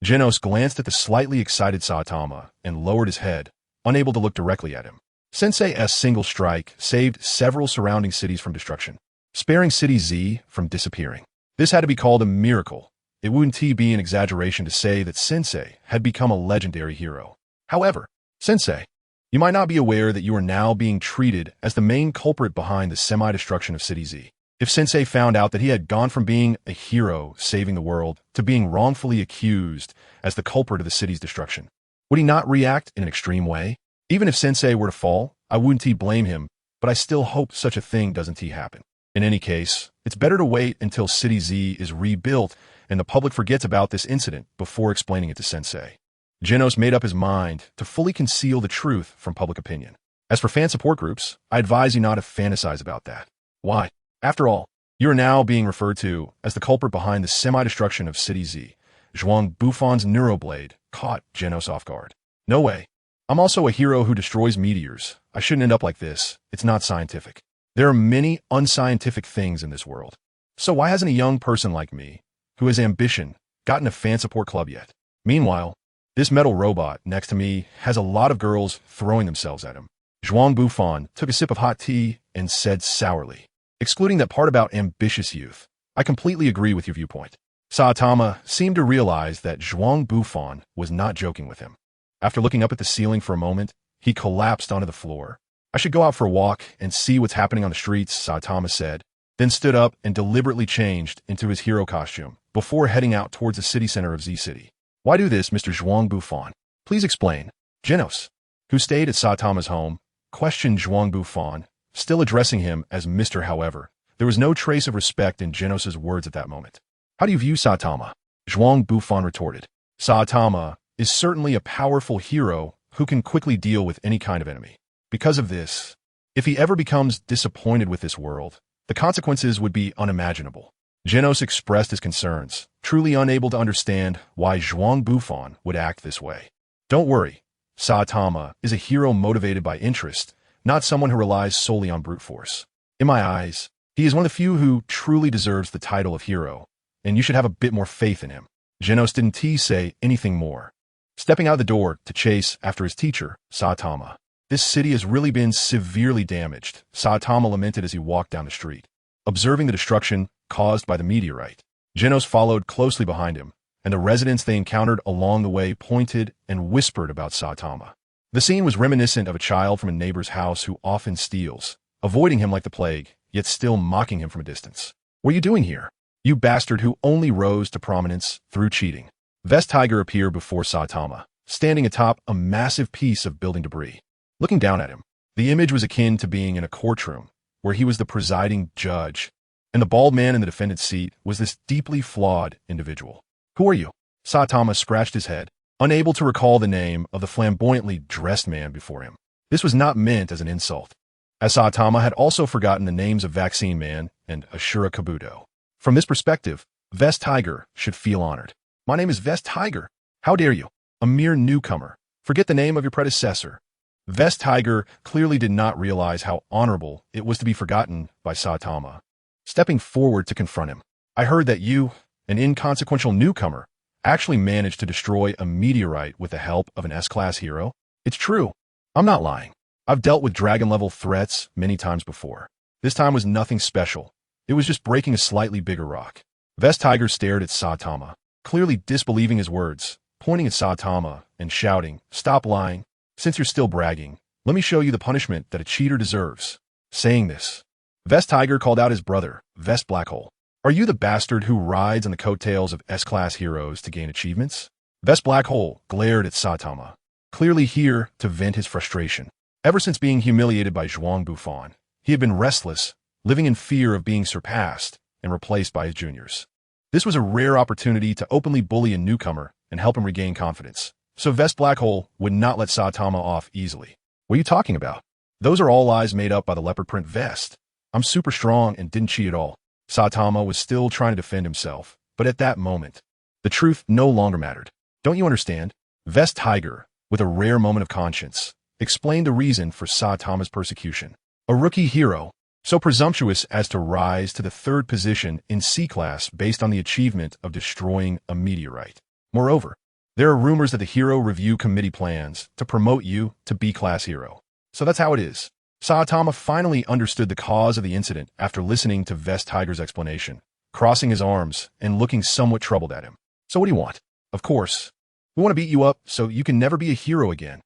Genos glanced at the slightly excited Saitama and lowered his head, unable to look directly at him. Sensei's single strike saved several surrounding cities from destruction, sparing City Z from disappearing. This had to be called a miracle. It wouldn't be an exaggeration to say that Sensei had become a legendary hero. However, Sensei, you might not be aware that you are now being treated as the main culprit behind the semi-destruction of City Z. If Sensei found out that he had gone from being a hero saving the world to being wrongfully accused as the culprit of the city's destruction, Would he not react in an extreme way? Even if Sensei were to fall, I wouldn't blame him, but I still hope such a thing doesn't happen. In any case, it's better to wait until City Z is rebuilt and the public forgets about this incident before explaining it to Sensei. Genos made up his mind to fully conceal the truth from public opinion. As for fan support groups, I advise you not to fantasize about that. Why? After all, you are now being referred to as the culprit behind the semi-destruction of City Z. Zhuang Bufan's neuroblade caught Genos off guard. No way. I'm also a hero who destroys meteors. I shouldn't end up like this. It's not scientific. There are many unscientific things in this world. So why hasn't a young person like me, who has ambition, gotten a fan support club yet? Meanwhile, this metal robot next to me has a lot of girls throwing themselves at him. Zhuang Bufan took a sip of hot tea and said sourly, excluding that part about ambitious youth, I completely agree with your viewpoint. Saitama seemed to realize that Zhuang Bufan was not joking with him. After looking up at the ceiling for a moment, he collapsed onto the floor. I should go out for a walk and see what's happening on the streets, Saitama said, then stood up and deliberately changed into his hero costume before heading out towards the city center of Z City. Why do this, Mr. Zhuang Bufan? Please explain. Genos, who stayed at Saitama's home, questioned Zhuang Bufan, still addressing him as Mr. However. There was no trace of respect in Genos' words at that moment. How do you view Saitama? Zhuang Bufan retorted. Saitama is certainly a powerful hero who can quickly deal with any kind of enemy. Because of this, if he ever becomes disappointed with this world, the consequences would be unimaginable. Genos expressed his concerns, truly unable to understand why Zhuang Bufan would act this way. Don't worry, Saitama is a hero motivated by interest, not someone who relies solely on brute force. In my eyes, he is one of the few who truly deserves the title of hero, and you should have a bit more faith in him. Genos didn't say anything more. Stepping out the door to chase after his teacher, Saitama. This city has really been severely damaged, Saitama lamented as he walked down the street. Observing the destruction caused by the meteorite, Genos followed closely behind him, and the residents they encountered along the way pointed and whispered about Saitama. The scene was reminiscent of a child from a neighbor's house who often steals, avoiding him like the plague, yet still mocking him from a distance. What are you doing here? You bastard who only rose to prominence through cheating. Vest Tiger appeared before Saitama, standing atop a massive piece of building debris. Looking down at him, the image was akin to being in a courtroom, where he was the presiding judge, and the bald man in the defendant's seat was this deeply flawed individual. Who are you? Saitama scratched his head, unable to recall the name of the flamboyantly dressed man before him. This was not meant as an insult, as Saitama had also forgotten the names of Vaccine Man and Ashura Kabuto. From this perspective, Vest Tiger should feel honored. My name is Vest Tiger. How dare you? A mere newcomer. Forget the name of your predecessor. Vest Tiger clearly did not realize how honorable it was to be forgotten by Saitama. Stepping forward to confront him, I heard that you, an inconsequential newcomer, actually managed to destroy a meteorite with the help of an S-class hero. It's true. I'm not lying. I've dealt with dragon-level threats many times before. This time was nothing special. It was just breaking a slightly bigger rock. Vest Tiger stared at Saitama, clearly disbelieving his words, pointing at Saitama and shouting, "Stop lying. Since you're still bragging, let me show you the punishment that a cheater deserves." Saying this, Vest Tiger called out his brother, Vest Blackhole. Are you the bastard who rides on the coattails of S-class heroes to gain achievements? Vest Blackhole glared at Saitama, clearly here to vent his frustration. Ever since being humiliated by Zhuang Bufan, he had been restless, living in fear of being surpassed and replaced by his juniors. This was a rare opportunity to openly bully a newcomer and help him regain confidence. So Vest Blackhole would not let Saitama off easily. What are you talking about? Those are all lies made up by the leopard print vest. I'm super strong and didn't cheat at all. Saitama was still trying to defend himself, but at that moment, the truth no longer mattered. Don't you understand? Vest Tiger, with a rare moment of conscience, explained the reason for Saitama's persecution. A rookie hero, so presumptuous as to rise to the third position in C-class based on the achievement of destroying a meteorite. Moreover, there are rumors that the Hero Review Committee plans to promote you to B-class hero. So that's how it is. Saitama finally understood the cause of the incident after listening to Vest Tiger's explanation, crossing his arms and looking somewhat troubled at him. So what do you want? Of course, we want to beat you up so you can never be a hero again.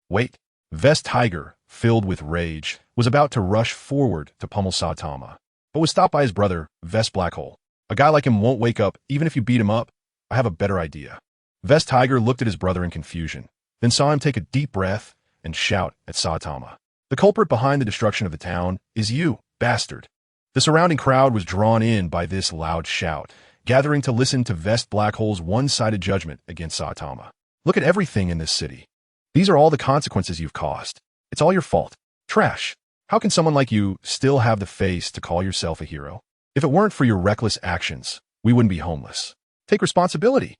Wait. Vest Tiger, filled with rage, was about to rush forward to pummel Saitama, but was stopped by his brother, Vest Blackhole. A guy like him won't wake up even if you beat him up. I have a better idea. Vest Tiger looked at his brother in confusion, then saw him take a deep breath and shout at Saitama. The culprit behind the destruction of the town is you, bastard. The surrounding crowd was drawn in by this loud shout, gathering to listen to Vest Black Hole's one-sided judgment against Saitama. Look at everything in this city. These are all the consequences you've caused. It's all your fault. Trash. How can someone like you still have the face to call yourself a hero? If it weren't for your reckless actions, we wouldn't be homeless. Take responsibility.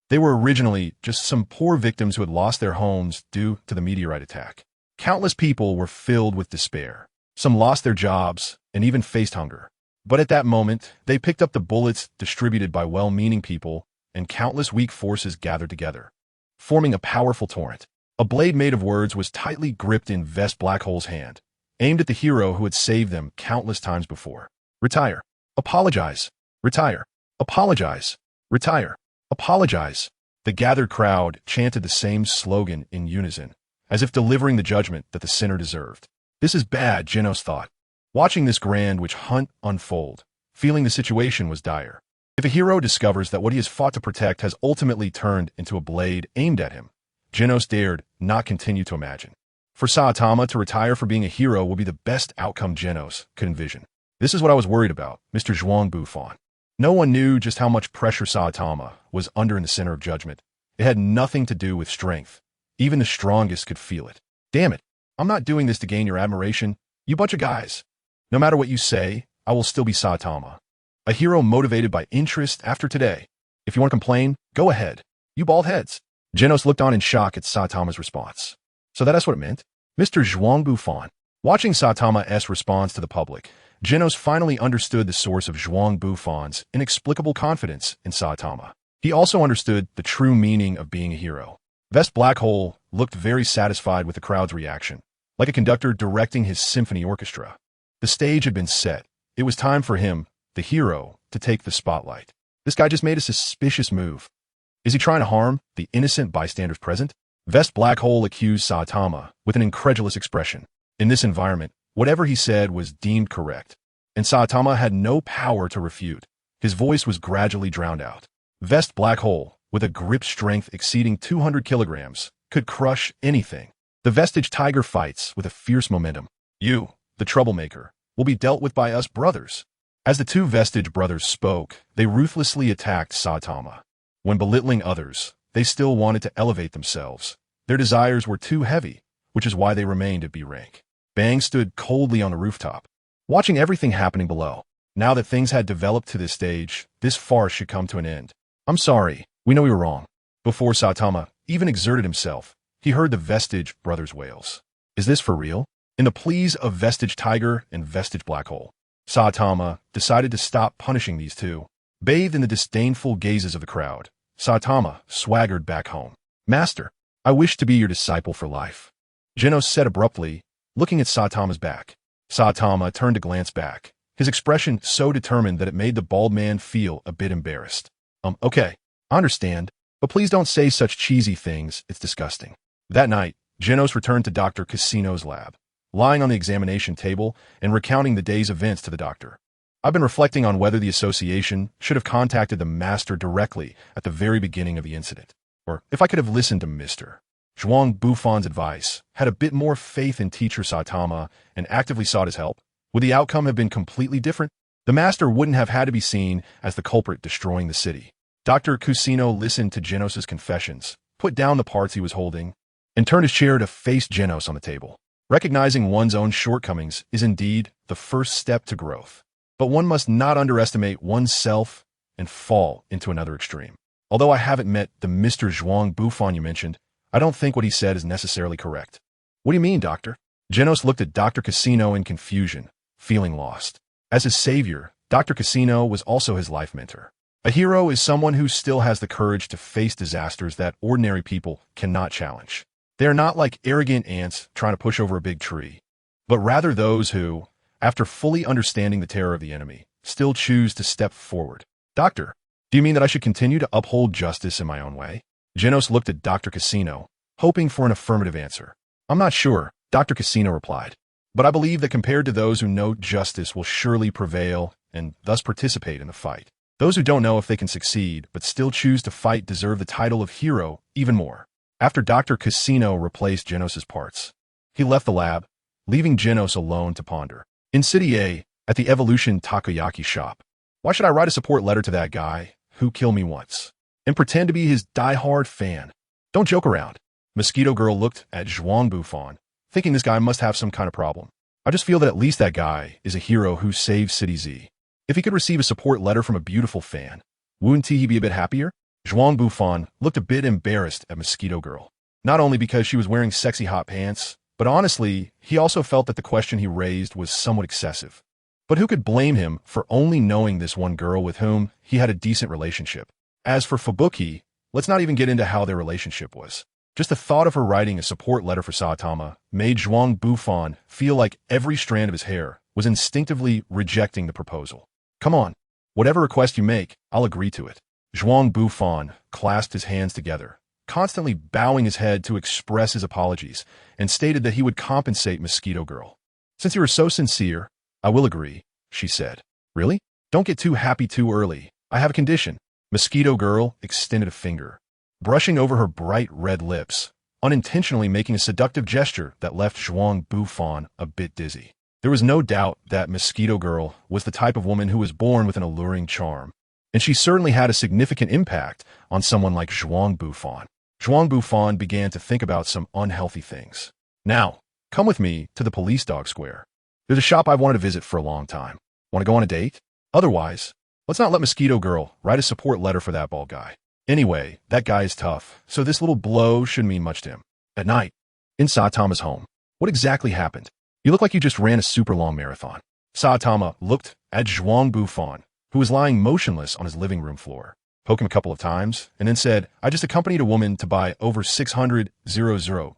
They were originally just some poor victims who had lost their homes due to the meteorite attack. Countless people were filled with despair. Some lost their jobs and even faced hunger. But at that moment, they picked up the bullets distributed by well-meaning people, and countless weak forces gathered together, forming a powerful torrent. A blade made of words was tightly gripped in Vest Black Hole's hand, aimed at the hero who had saved them countless times before. Retire. Apologize. Retire. Apologize. Retire. Apologize. The gathered crowd chanted the same slogan in unison, as if delivering the judgment that the sinner deserved. This is bad, Genos thought, watching this grand witch hunt unfold, feeling the situation was dire. If a hero discovers that what he has fought to protect has ultimately turned into a blade aimed at him, Genos dared not continue to imagine. For Saitama to retire for being a hero would be the best outcome Genos could envision. This is what I was worried about, Mr. Zhuang Bufan. No one knew just how much pressure Saitama was under in the center of judgment. It had nothing to do with strength. Even the strongest could feel it. Damn it, I'm not doing this to gain your admiration, you bunch of guys. No matter what you say, I will still be Saitama. A hero motivated by interest after today. If you want to complain, go ahead. You bald heads. Genos looked on in shock at Saitama's response. So that's what it meant? Mr. Zhuang Bufan. Watching Saitama's response to the public, Genos finally understood the source of Zhuang Bufan's inexplicable confidence in Saitama. He also understood the true meaning of being a hero. Vest Black Hole looked very satisfied with the crowd's reaction, like a conductor directing his symphony orchestra. The stage had been set. It was time for him, the hero, to take the spotlight. This guy just made a suspicious move. Is he trying to harm the innocent bystanders present? Vest Black Hole accused Saitama with an incredulous expression. In this environment, whatever he said was deemed correct, and Saitama had no power to refute. His voice was gradually drowned out. Vest Black Hole, with a grip strength exceeding 200 kilograms, could crush anything. The Vestige Tiger fights with a fierce momentum. You, the troublemaker, will be dealt with by us brothers. As the two Vestige brothers spoke, they ruthlessly attacked Saitama. When belittling others, they still wanted to elevate themselves. Their desires were too heavy, which is why they remained at B rank. Bang stood coldly on the rooftop, watching everything happening below. Now that things had developed to this stage, this farce should come to an end. I'm sorry, we know we were wrong. Before Saitama even exerted himself, he heard the Vestige brothers' wails. Is this for real? In the pleas of Vestige Tiger and Vestige Black Hole, Saitama decided to stop punishing these two. Bathed in the disdainful gazes of the crowd, Saitama swaggered back home. Master, I wish to be your disciple for life. Genos said abruptly, looking at Saitama's back. Saitama turned to glance back, his expression so determined that it made the bald man feel a bit embarrassed. Okay, I understand, but please don't say such cheesy things, it's disgusting. That night, Genos returned to Dr. Casino's lab, lying on the examination table and recounting the day's events to the doctor. I've been reflecting on whether the association should have contacted the master directly at the very beginning of the incident, or if I could have listened to Mr. Zhuang Bufan's advice, had a bit more faith in teacher Saitama, and actively sought his help. Would the outcome have been completely different? The master wouldn't have had to be seen as the culprit destroying the city. Dr. Casino listened to Genos' confessions, put down the parts he was holding, and turned his chair to face Genos on the table. Recognizing one's own shortcomings is indeed the first step to growth. But one must not underestimate oneself and fall into another extreme. Although I haven't met the Mr. Zhuang Bufan you mentioned, I don't think what he said is necessarily correct. What do you mean, doctor? Genos looked at Dr. Casino in confusion, feeling lost. As his savior, Dr. Casino was also his life mentor. A hero is someone who still has the courage to face disasters that ordinary people cannot challenge. They are not like arrogant ants trying to push over a big tree, but rather those who, after fully understanding the terror of the enemy, still choose to step forward. Doctor, do you mean that I should continue to uphold justice in my own way? Genos looked at Dr. Casino, hoping for an affirmative answer. I'm not sure, Dr. Casino replied, but I believe that compared to those who know justice will surely prevail and thus participate in the fight. Those who don't know if they can succeed but still choose to fight deserve the title of hero even more. After Dr. Casino replaced Genos's parts, he left the lab, leaving Genos alone to ponder. In City A, at the Evolution Takoyaki shop, why should I write a support letter to that guy who killed me once and pretend to be his die-hard fan? Don't joke around. Mosquito Girl looked at Zhuang Bufan, thinking this guy must have some kind of problem. I just feel that at least that guy is a hero who saved City Z. If he could receive a support letter from a beautiful fan, wouldn't he be a bit happier? Zhuang Bufan looked a bit embarrassed at Mosquito Girl, not only because she was wearing sexy hot pants, but honestly, he also felt that the question he raised was somewhat excessive. But who could blame him for only knowing this one girl with whom he had a decent relationship? As for Fubuki, let's not even get into how their relationship was. Just the thought of her writing a support letter for Saitama made Zhuang Bufan feel like every strand of his hair was instinctively rejecting the proposal. Come on, whatever request you make, I'll agree to it. Zhuang Bufan clasped his hands together, constantly bowing his head to express his apologies, and stated that he would compensate Mosquito Girl. Since you are so sincere, I will agree, she said. Really? Don't get too happy too early. I have a condition. Mosquito Girl extended a finger, brushing over her bright red lips, unintentionally making a seductive gesture that left Zhuang Bufan a bit dizzy. There was no doubt that Mosquito Girl was the type of woman who was born with an alluring charm, and she certainly had a significant impact on someone like Zhuang Bufan. Zhuang Bufan began to think about some unhealthy things. Now, come with me to the police dog square. There's a shop I've wanted to visit for a long time. Want to go on a date? Otherwise, let's not let Mosquito Girl write a support letter for that bald guy. Anyway, that guy is tough, so this little blow shouldn't mean much to him. At night, in Saitama's home, what exactly happened? You look like you just ran a super long marathon. Saitama looked at Zhuang Bufan, who was lying motionless on his living room floor, poked him a couple of times, and then said, I just accompanied a woman to buy over 600,000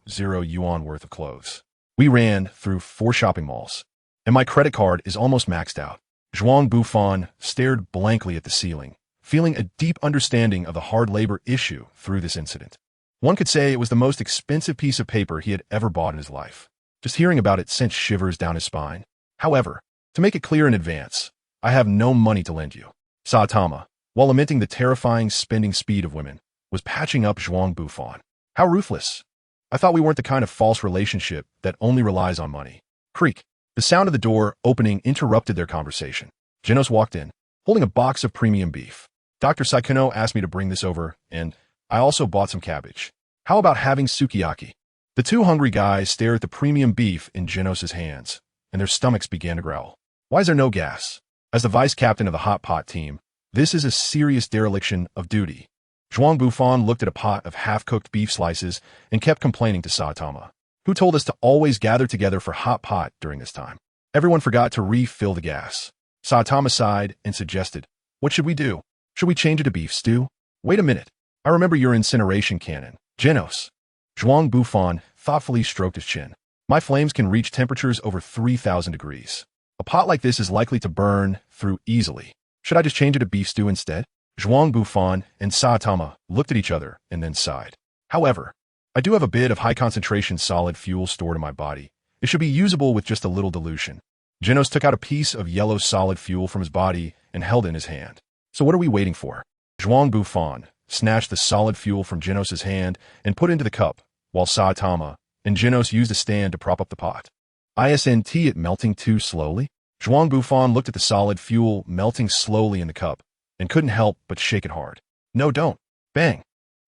yuan worth of clothes. We ran through 4 shopping malls, and my credit card is almost maxed out. Zhuang Bufan stared blankly at the ceiling, feeling a deep understanding of the hard labor issue through this incident. One could say it was the most expensive piece of paper he had ever bought in his life. Just hearing about it sent shivers down his spine. However, to make it clear in advance, I have no money to lend you. Saitama, while lamenting the terrifying spending speed of women, was patching up Zhuang Bufan. How ruthless. I thought we weren't the kind of false relationship that only relies on money. Creak. The sound of the door opening interrupted their conversation. Genos walked in, holding a box of premium beef. Dr. Saikuno asked me to bring this over, and I also bought some cabbage. How about having sukiyaki? The 2 hungry guys stared at the premium beef in Genos' hands, and their stomachs began to growl. Why is there no gas? As the vice captain of the hot pot team, this is a serious dereliction of duty. Zhuang Bufan looked at a pot of half-cooked beef slices and kept complaining to Saitama, who told us to always gather together for hot pot during this time. Everyone forgot to refill the gas. Saitama sighed and suggested, what should we do? Should we change it to beef stew? Wait a minute. I remember your incineration cannon, Genos. Zhuang Bufan thoughtfully stroked his chin. My flames can reach temperatures over 3,000 degrees. A pot like this is likely to burn through easily. Should I just change it to beef stew instead? Zhuang Bufan and Saitama looked at each other and then sighed. However, I do have a bit of high-concentration solid fuel stored in my body. It should be usable with just a little dilution. Genos took out a piece of yellow solid fuel from his body and held it in his hand. So what are we waiting for? Zhuang Bufan snatched the solid fuel from Genos' hand and put it into the cup, while Saitama and Genos used a stand to prop up the pot. Isn't it melting too slowly? Zhuang Bufan looked at the solid fuel melting slowly in the cup and couldn't help but shake it hard. No, don't. Bang.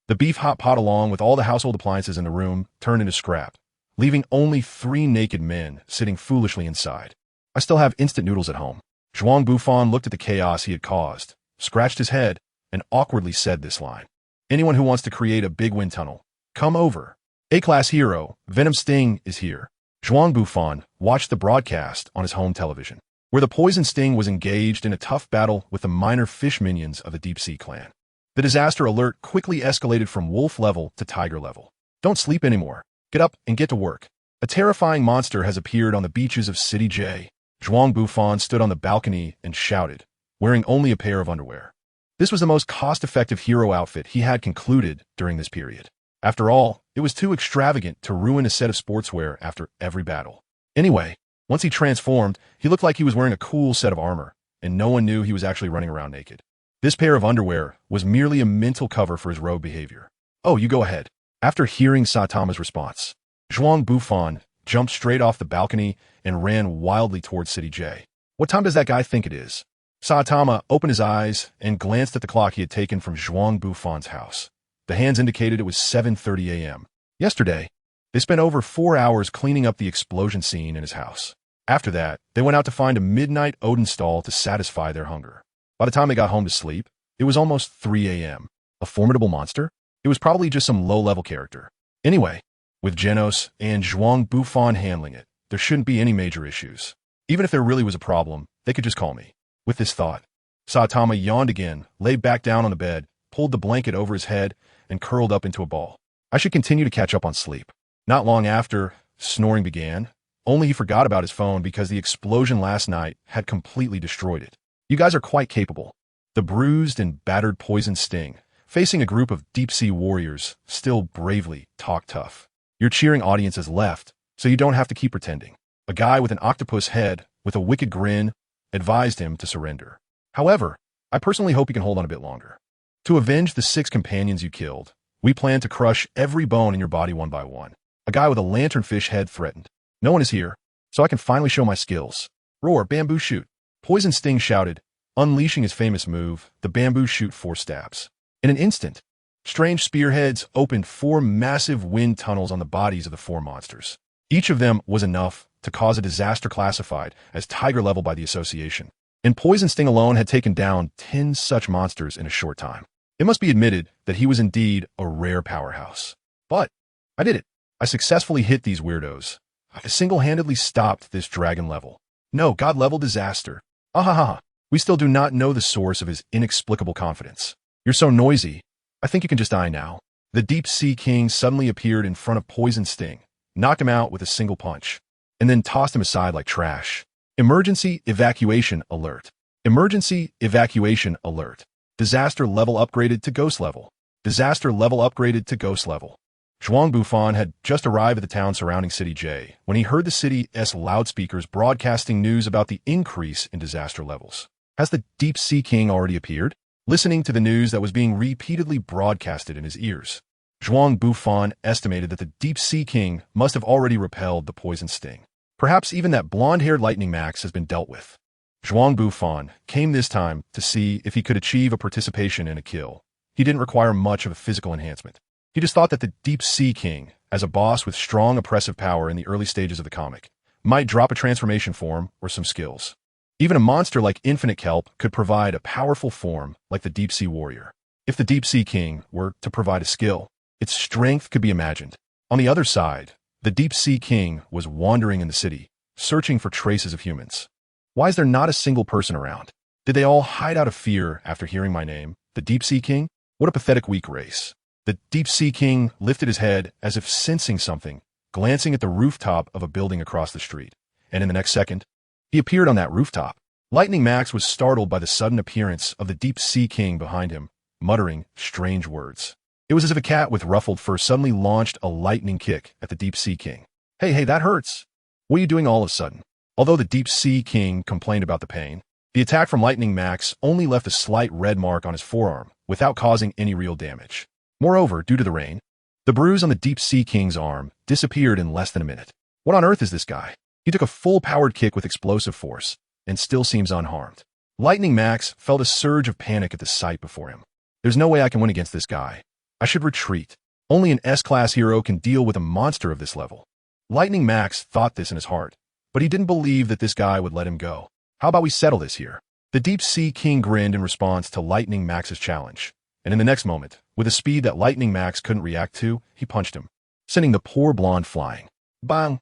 The beef hot pot along with all the household appliances in the room turned into scrap, leaving only 3 naked men sitting foolishly inside. I still have instant noodles at home. Zhuang Bufan looked at the chaos he had caused, scratched his head, and awkwardly said this line. Anyone who wants to create a big wind tunnel, come over. A-class hero, Venom Sting, is here. Zhuang Bufan watched the broadcast on his home television, where the Poison Sting was engaged in a tough battle with the minor fish minions of the Deep Sea clan. The disaster alert quickly escalated from wolf level to tiger level. Don't sleep anymore. Get up and get to work. A terrifying monster has appeared on the beaches of City J. Zhuang Bufan stood on the balcony and shouted, wearing only a pair of underwear. This was the most cost-effective hero outfit he had concluded during this period. After all, it was too extravagant to ruin a set of sportswear after every battle. Anyway, once he transformed, he looked like he was wearing a cool set of armor, and no one knew he was actually running around naked. This pair of underwear was merely a mental cover for his rogue behavior. Oh, you go ahead. After hearing Saitama's response, Zhuang Bufan jumped straight off the balcony and ran wildly towards City J. What time does that guy think it is? Saitama opened his eyes and glanced at the clock he had taken from Zhuang Bufan's house. The hands indicated it was 7:30 a.m. Yesterday, they spent over 4 hours cleaning up the explosion scene in his house. After that, they went out to find a midnight Odin stall to satisfy their hunger. By the time they got home to sleep, it was almost 3 a.m. A formidable monster? It was probably just some low-level character. Anyway, with Genos and Zhuang Bufan handling it, there shouldn't be any major issues. Even if there really was a problem, they could just call me. With this thought, Saitama yawned again, lay back down on the bed, pulled the blanket over his head, and curled up into a ball. I should continue to catch up on sleep. Not long after, snoring began, only he forgot about his phone because the explosion last night had completely destroyed it. You guys are quite capable. The bruised and battered Poison Sting, facing a group of deep-sea warriors, still bravely talk tough. Your cheering audience has left, so you don't have to keep pretending. A guy with an octopus head, with a wicked grin, advised him to surrender. However, I personally hope you can hold on a bit longer. To avenge the 6 companions you killed, we plan to crush every bone in your body one by one. A guy with a lanternfish head threatened. No one is here, so I can finally show my skills. Roar, bamboo shoot. Poison Sting shouted, unleashing his famous move, the bamboo shoot 4 stabs. In an instant, strange spearheads opened 4 massive wind tunnels on the bodies of the 4 monsters. Each of them was enough to cause a disaster classified as tiger level by the association. And Poison Sting alone had taken down 10 such monsters in a short time. It must be admitted that he was indeed a rare powerhouse. But I did it. I successfully hit these weirdos. I single-handedly stopped this dragon level. No, god level disaster. Ahaha. We still do not know the source of his inexplicable confidence. You're so noisy. I think you can just die now. The Deep Sea King suddenly appeared in front of Poison Sting, knocked him out with a single punch, and then tossed him aside like trash. Emergency evacuation alert. Emergency evacuation alert. Disaster level upgraded to ghost level. Disaster level upgraded to ghost level. Zhuang Bufan had just arrived at the town surrounding City J when he heard the city's loudspeakers broadcasting news about the increase in disaster levels. Has the Deep Sea King already appeared? Listening to the news that was being repeatedly broadcasted in his ears, Zhuang Bufan estimated that the Deep Sea King must have already repelled the Poison Sting. Perhaps even that blonde-haired Lightning Max has been dealt with. Zhuang Bufan came this time to see if he could achieve a participation in a kill. He didn't require much of a physical enhancement. He just thought that the Deep Sea King, as a boss with strong oppressive power in the early stages of the comic, might drop a transformation form or some skills. Even a monster like Infinite Kelp could provide a powerful form like the Deep Sea Warrior. If the Deep Sea King were to provide a skill, its strength could be imagined. On the other side, the Deep Sea King was wandering in the city, searching for traces of humans. Why is there not a single person around? Did they all hide out of fear after hearing my name, the Deep Sea King? What a pathetic weak race. The Deep Sea King lifted his head as if sensing something, glancing at the rooftop of a building across the street. And in the next second, he appeared on that rooftop. Lightning Max was startled by the sudden appearance of the Deep Sea King behind him, muttering strange words. It was as if a cat with ruffled fur suddenly launched a lightning kick at the Deep Sea King. Hey, that hurts. What are you doing all of a sudden? Although the Deep Sea King complained about the pain, the attack from Lightning Max only left a slight red mark on his forearm without causing any real damage. Moreover, due to the rain, the bruise on the Deep Sea King's arm disappeared in less than a minute. What on earth is this guy? He took a full-powered kick with explosive force and still seems unharmed. Lightning Max felt a surge of panic at the sight before him. There's no way I can win against this guy. I should retreat. Only an S-class hero can deal with a monster of this level. Lightning Max thought this in his heart, but he didn't believe that this guy would let him go. How about we settle this here? The Deep Sea King grinned in response to Lightning Max's challenge, and in the next moment, with a speed that Lightning Max couldn't react to, he punched him, sending the poor blonde flying. Bang!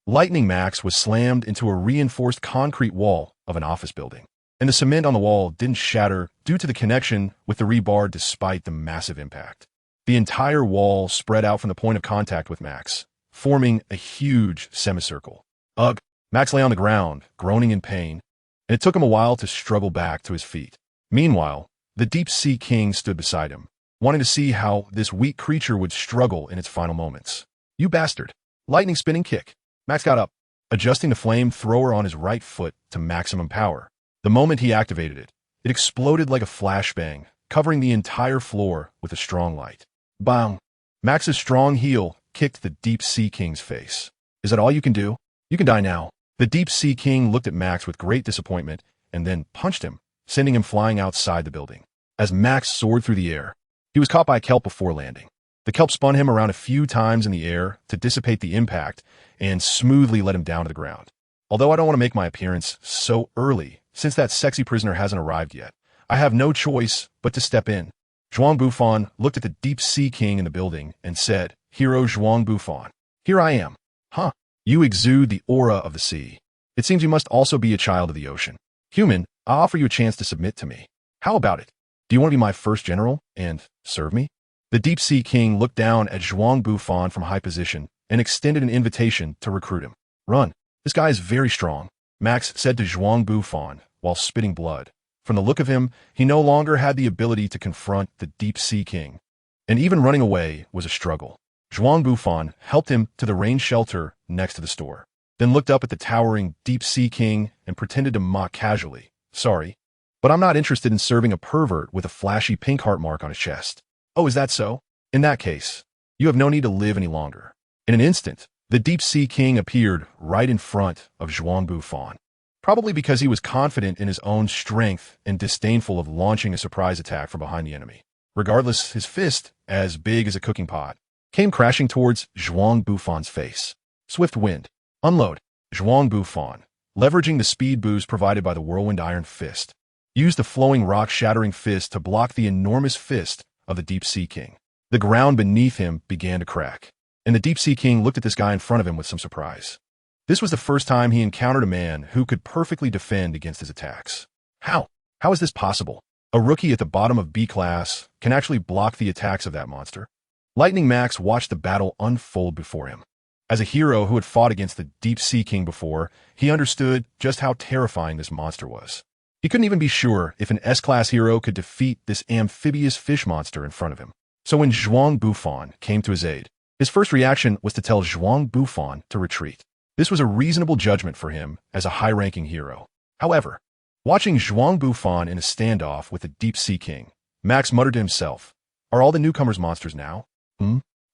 Lightning Max was slammed into a reinforced concrete wall of an office building, and the cement on the wall didn't shatter due to the connection with the rebar despite the massive impact. The entire wall spread out from the point of contact with Max, forming a huge semicircle. Ugh! Max lay on the ground, groaning in pain, and it took him a while to struggle back to his feet. Meanwhile, the Deep Sea King stood beside him, wanting to see how this weak creature would struggle in its final moments. You bastard! Lightning spinning kick. Max got up, adjusting the flamethrower on his right foot to maximum power. The moment he activated it, it exploded like a flashbang, covering the entire floor with a strong light. Bang! Max's strong heel kicked the Deep Sea King's face. Is that all you can do? You can die now. The Deep Sea King looked at Max with great disappointment and then punched him, sending him flying outside the building. As Max soared through the air, he was caught by a kelp before landing. The kelp spun him around a few times in the air to dissipate the impact and smoothly let him down to the ground. Although I don't want to make my appearance so early, since that sexy prisoner hasn't arrived yet, I have no choice but to step in. Zhuang Bufan looked at the Deep Sea King in the building and said, "Hero Zhuang Bufan, here I am." Huh? You exude the aura of the sea. It seems you must also be a child of the ocean. Human, I'll offer you a chance to submit to me. How about it? Do you want to be my first general and serve me? The Deep Sea King looked down at Zhuang Bufan from high position and extended an invitation to recruit him. Run. This guy is very strong, Max said to Zhuang Bufan while spitting blood. From the look of him, he no longer had the ability to confront the Deep Sea King, and even running away was a struggle. Zhuang Bufan helped him to the rain shelter next to the store, then looked up at the towering Deep Sea King and pretended to mock casually. Sorry, but I'm not interested in serving a pervert with a flashy pink heart mark on his chest. Oh, is that so? In that case, you have no need to live any longer. In an instant, the Deep Sea King appeared right in front of Zhuang Bufan, probably because he was confident in his own strength and disdainful of launching a surprise attack from behind the enemy. Regardless, his fist, as big as a cooking pot, came crashing towards Zhuang Bufan's face. Swift wind. Unload. Zhuang Bufan, leveraging the speed boost provided by the whirlwind iron fist, used the flowing rock-shattering fist to block the enormous fist of the Deep Sea King. The ground beneath him began to crack, and the Deep Sea King looked at this guy in front of him with some surprise. This was the first time he encountered a man who could perfectly defend against his attacks. How? How is this possible? A rookie at the bottom of B class can actually block the attacks of that monster? Lightning Max watched the battle unfold before him. As a hero who had fought against the Deep Sea King before, he understood just how terrifying this monster was. He couldn't even be sure if an S-class hero could defeat this amphibious fish monster in front of him. So when Zhuang Bufan came to his aid, his first reaction was to tell Zhuang Bufan to retreat. This was a reasonable judgment for him as a high-ranking hero. However, watching Zhuang Bufan in a standoff with the Deep Sea King, Max muttered to himself, "Are all the newcomers monsters now?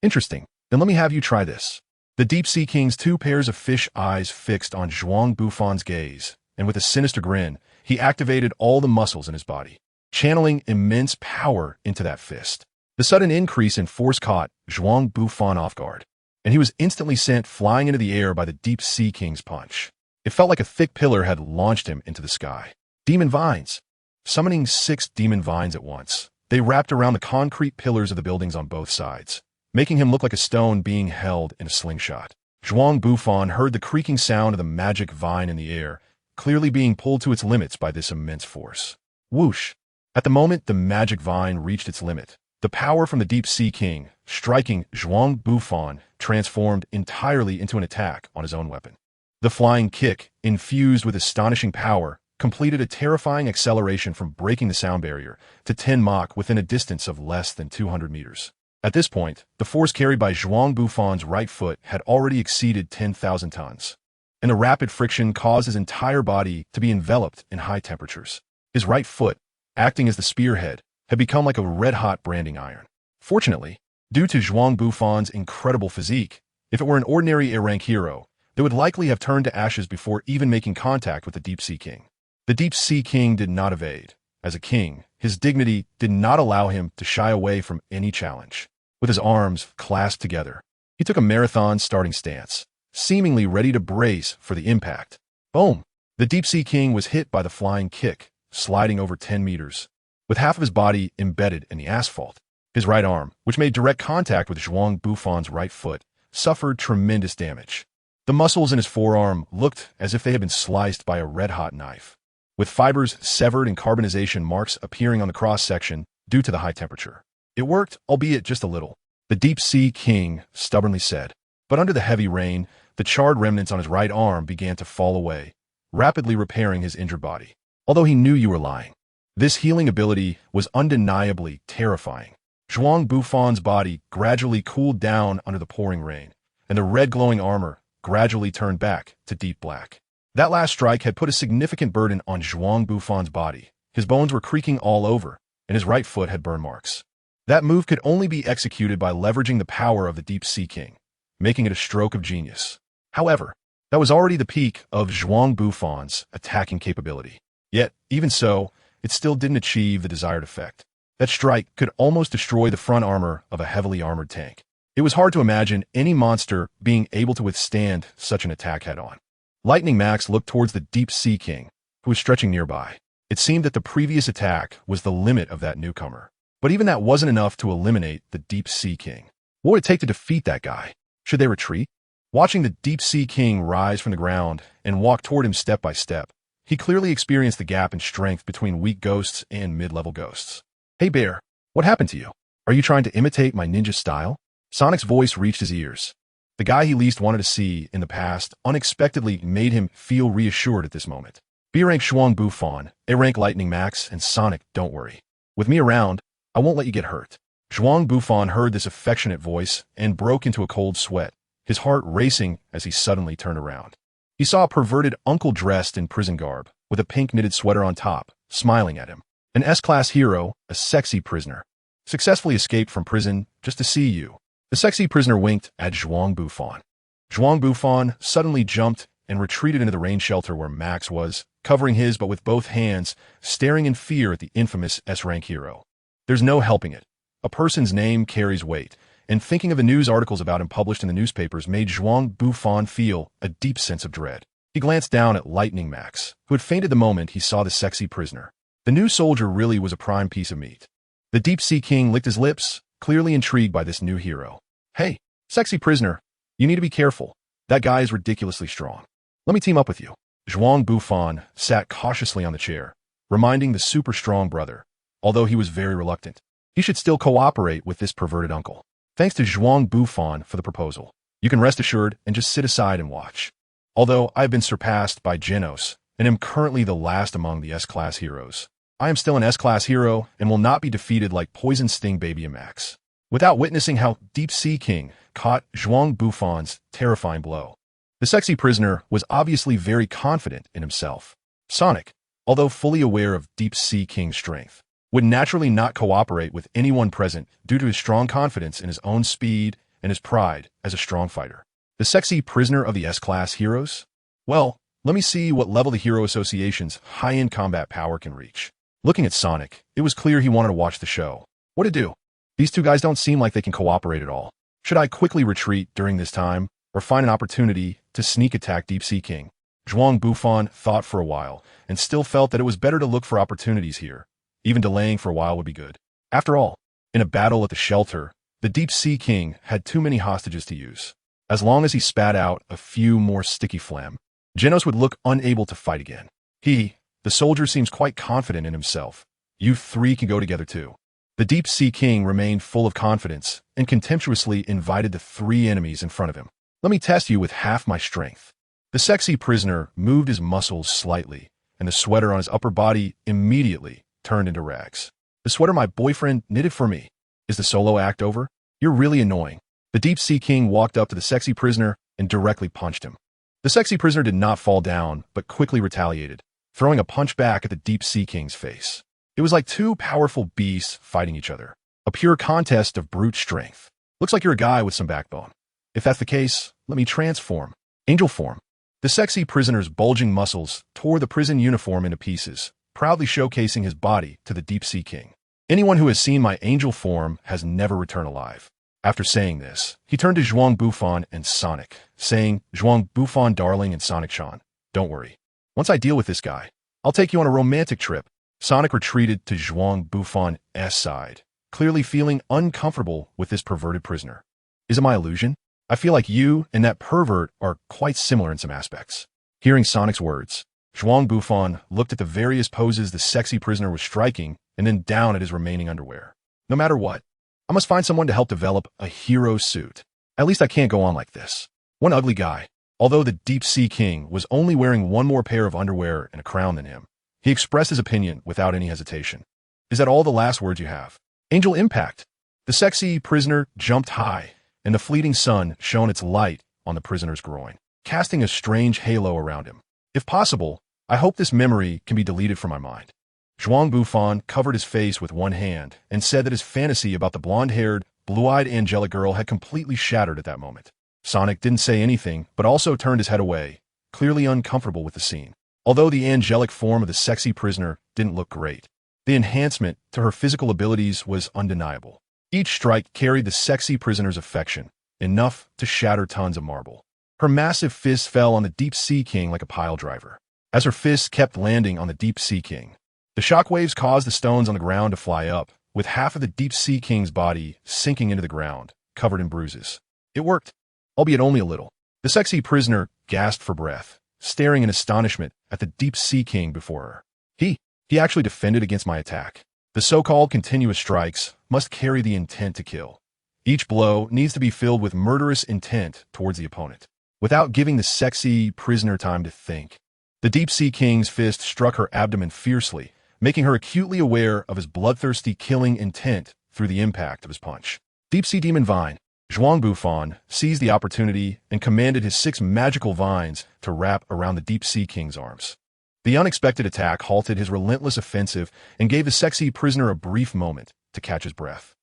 Interesting. Then let me have you try this." The Deep Sea King's two pairs of fish eyes fixed on Zhuang Bufan's gaze, and with a sinister grin, he activated all the muscles in his body, channeling immense power into that fist. The sudden increase in force caught Zhuang Bufan off guard, and he was instantly sent flying into the air by the Deep Sea King's punch. It felt like a thick pillar had launched him into the sky. Demon vines. Summoning 6 demon vines at once, they wrapped around the concrete pillars of the buildings on both sides, making him look like a stone being held in a slingshot. Zhuang Bufan heard the creaking sound of the magic vine in the air, clearly being pulled to its limits by this immense force. Whoosh! At the moment the magic vine reached its limit, the power from the Deep Sea King, striking Zhuang Bufan, transformed entirely into an attack on his own weapon. The flying kick, infused with astonishing power, completed a terrifying acceleration from breaking the sound barrier to 10 Mach within a distance of less than 200 meters. At this point, the force carried by Zhuang Bufan's right foot had already exceeded 10,000 tons, and the rapid friction caused his entire body to be enveloped in high temperatures. His right foot, acting as the spearhead, had become like a red-hot branding iron. Fortunately, due to Zhuang Bufan's incredible physique, if it were an ordinary A-rank hero, they would likely have turned to ashes before even making contact with the Deep Sea King. The Deep Sea King did not evade. As a king, his dignity did not allow him to shy away from any challenge. With his arms clasped together, he took a marathon starting stance, seemingly ready to brace for the impact. Boom! The Deep Sea King was hit by the flying kick, sliding over 10 meters, with half of his body embedded in the asphalt. His right arm, which made direct contact with Zhuang Bufan's right foot, suffered tremendous damage. The muscles in his forearm looked as if they had been sliced by a red-hot knife, with fibers severed and carbonization marks appearing on the cross-section due to the high temperature. It worked, albeit just a little, the Deep Sea King stubbornly said. But under the heavy rain, the charred remnants on his right arm began to fall away, rapidly repairing his injured body. Although he knew you were lying, this healing ability was undeniably terrifying. Zhuang Bufan's body gradually cooled down under the pouring rain, and the red glowing armor gradually turned back to deep black. That last strike had put a significant burden on Zhuang Bufan's body. His bones were creaking all over, and his right foot had burn marks. That move could only be executed by leveraging the power of the Deep Sea King, making it a stroke of genius. However, that was already the peak of Zhuang Bufan's attacking capability. Yet, even so, it still didn't achieve the desired effect. That strike could almost destroy the front armor of a heavily armored tank. It was hard to imagine any monster being able to withstand such an attack head-on. Lightning Max looked towards the Deep Sea King, who was stretching nearby. It seemed that the previous attack was the limit of that newcomer. But even that wasn't enough to eliminate the Deep Sea King. What would it take to defeat that guy? Should they retreat? Watching the Deep Sea King rise from the ground and walk toward him step by step, he clearly experienced the gap in strength between weak ghosts and mid-level ghosts. Hey bear, what happened to you? Are you trying to imitate my ninja style? Sonic's voice reached his ears. The guy he least wanted to see in the past unexpectedly made him feel reassured at this moment. B-rank Zhuang Bufan, A-rank Lightning Max, and Sonic, don't worry. With me around, I won't let you get hurt. Zhuang Bufan heard this affectionate voice and broke into a cold sweat, his heart racing as he suddenly turned around. He saw a perverted uncle dressed in prison garb, with a pink knitted sweater on top, smiling at him. An S-class hero, a sexy prisoner. Successfully escaped from prison just to see you. The sexy prisoner winked at Zhuang Bufan. Zhuang Bufan suddenly jumped and retreated into the rain shelter where Max was, covering his but with both hands, staring in fear at the infamous S-rank hero. There's no helping it. A person's name carries weight, and thinking of the news articles about him published in the newspapers made Zhuang Bufan feel a deep sense of dread. He glanced down at Lightning Max, who had fainted the moment he saw the sexy prisoner. The new soldier really was a prime piece of meat. The Deep Sea King licked his lips, clearly intrigued by this new hero. Hey, sexy prisoner, you need to be careful. That guy is ridiculously strong. Let me team up with you. Zhuang Bufan sat cautiously on the chair, reminding the super strong brother, although he was very reluctant. He should still cooperate with this perverted uncle. Thanks to Zhuang Bufan for the proposal. You can rest assured and just sit aside and watch. Although I have been surpassed by Genos and am currently the last among the S-class heroes, I am still an S-class hero and will not be defeated like Poison Sting Baby and Max. Without witnessing how Deep Sea King caught Zhuang Bufan's terrifying blow, the sexy prisoner was obviously very confident in himself. Sonic, although fully aware of Deep Sea King's strength, would naturally not cooperate with anyone present due to his strong confidence in his own speed and his pride as a strong fighter. The sexy prisoner of the S-class heroes? Well, let me see what level the Hero Association's high-end combat power can reach. Looking at Sonic, it was clear he wanted to watch the show. What to do? These two guys don't seem like they can cooperate at all. Should I quickly retreat during this time, or find an opportunity to sneak attack Deep Sea King? Zhuang Bufan thought for a while, and still felt that it was better to look for opportunities here. Even delaying for a while would be good. After all, in a battle at the shelter, the Deep Sea King had too many hostages to use. As long as he spat out a few more sticky phlegm, Genos would look unable to fight again. He, the soldier, seems quite confident in himself. You three can go together too. The Deep Sea King remained full of confidence and contemptuously invited the three enemies in front of him. Let me test you with half my strength. The sexy prisoner moved his muscles slightly, and the sweater on his upper body immediately turned into rags. The sweater my boyfriend knitted for me. Is the solo act over? You're really annoying. The Deep Sea King walked up to the sexy prisoner and directly punched him. The sexy prisoner did not fall down, but quickly retaliated, throwing a punch back at the Deep Sea King's face. It was like two powerful beasts fighting each other. A pure contest of brute strength. Looks like you're a guy with some backbone. If that's the case, let me transform. Angel form. The sexy prisoner's bulging muscles tore the prison uniform into pieces, proudly showcasing his body to the Deep Sea King. Anyone who has seen my angel form has never returned alive. After saying this, he turned to Zhuang Bufan and Sonic, saying, Zhuang Bufan darling and Sonic-chan, don't worry. Once I deal with this guy, I'll take you on a romantic trip. Sonic retreated to Zhuang Bufan's side, clearly feeling uncomfortable with this perverted prisoner. Is it my illusion? I feel like you and that pervert are quite similar in some aspects. Hearing Sonic's words, Zhuang Bufan looked at the various poses the sexy prisoner was striking and then down at his remaining underwear. No matter what, I must find someone to help develop a hero suit. At least I can't go on like this. One ugly guy. Although the Deep Sea King was only wearing one more pair of underwear and a crown than him, he expressed his opinion without any hesitation. Is that all the last words you have? Angel impact. The sexy prisoner jumped high, and the fleeting sun shone its light on the prisoner's groin, casting a strange halo around him. If possible, I hope this memory can be deleted from my mind. Zhuang Bufan covered his face with one hand and said that his fantasy about the blonde-haired, blue-eyed angelic girl had completely shattered at that moment. Sonic didn't say anything, but also turned his head away, clearly uncomfortable with the scene. Although the angelic form of the sexy prisoner didn't look great, the enhancement to her physical abilities was undeniable. Each strike carried the sexy prisoner's affection, enough to shatter tons of marble. Her massive fist fell on the Deep Sea King like a pile driver. As her fists kept landing on the Deep Sea King, the shockwaves caused the stones on the ground to fly up, with half of the Deep Sea King's body sinking into the ground, covered in bruises. It worked, albeit only a little. The sexy prisoner gasped for breath, staring in astonishment at the Deep Sea King before her. He actually defended against my attack. The so-called continuous strikes must carry the intent to kill. Each blow needs to be filled with murderous intent towards the opponent, without giving the sexy prisoner time to think. The Deep Sea King's fist struck her abdomen fiercely, making her acutely aware of his bloodthirsty killing intent through the impact of his punch. Deep Sea Demon Vine. Zhuang Bufan seized the opportunity and commanded his 6 magical vines to wrap around the Deep Sea King's arms. The unexpected attack halted his relentless offensive and gave the sexy prisoner a brief moment to catch his breath.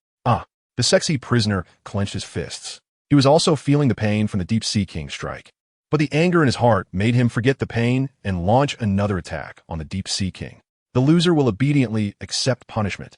The sexy prisoner clenched his fists. He was also feeling the pain from the Deep Sea King's strike. But the anger in his heart made him forget the pain and launch another attack on the Deep Sea King. The loser will obediently accept punishment.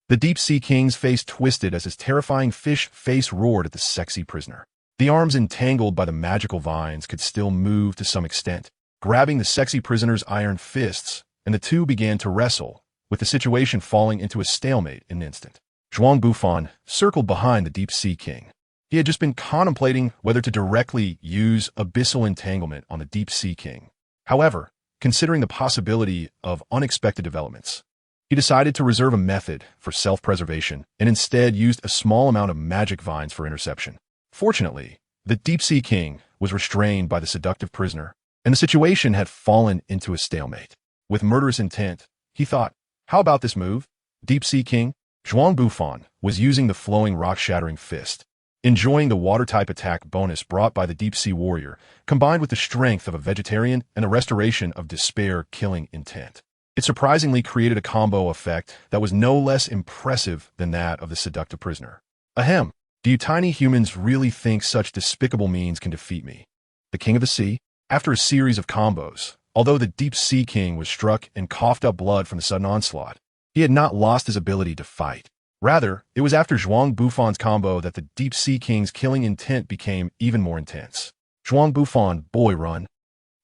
The Deep Sea King's face twisted as his terrifying fish face roared at the sexy prisoner. The arms entangled by the magical vines could still move to some extent, grabbing the sexy prisoner's iron fists, and the two began to wrestle, with the situation falling into a stalemate in an instant. Zhuang Bufan circled behind the Deep Sea King. He had just been contemplating whether to directly use abyssal entanglement on the Deep Sea King. However, considering the possibility of unexpected developments, he decided to reserve a method for self-preservation and instead used a small amount of magic vines for interception. Fortunately, the Deep Sea King was restrained by the seductive prisoner, and the situation had fallen into a stalemate. With murderous intent, he thought, how about this move? Deep Sea King? Zhuang Bufan was using the flowing rock-shattering fist, enjoying the water-type attack bonus brought by the Deep Sea Warrior, combined with the strength of a vegetarian and the restoration of despair-killing intent. It surprisingly created a combo effect that was no less impressive than that of the seductive prisoner. Ahem, do you tiny humans really think such despicable means can defeat me? The King of the Sea? After a series of combos, although the Deep Sea King was struck and coughed up blood from the sudden onslaught, he had not lost his ability to fight. Rather, it was after Zhuang Bufan's combo that the Deep Sea King's killing intent became even more intense. Zhuang Bufan, boy, run.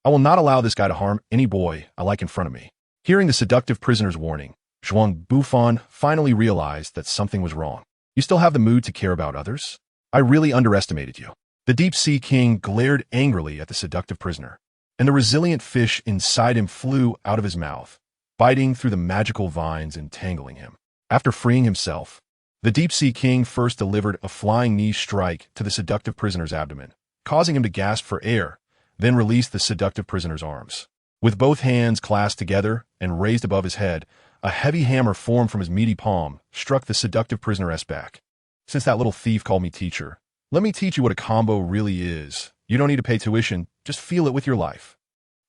I will not allow this guy to harm any boy I like in front of me. Hearing the seductive prisoner's warning, Zhuang Bufan finally realized that something was wrong. You still have the mood to care about others? I really underestimated you. The Deep Sea King glared angrily at the seductive prisoner, and the resilient fish inside him flew out of his mouth, biting through the magical vines and tangling him. After freeing himself, the Deep Sea King first delivered a flying knee strike to the seductive prisoner's abdomen, causing him to gasp for air, then released the seductive prisoner's arms. With both hands clasped together and raised above his head, a heavy hammer formed from his meaty palm struck the seductive prisoner's back. Since that little thief called me teacher, let me teach you what a combo really is. You don't need to pay tuition, just feel it with your life.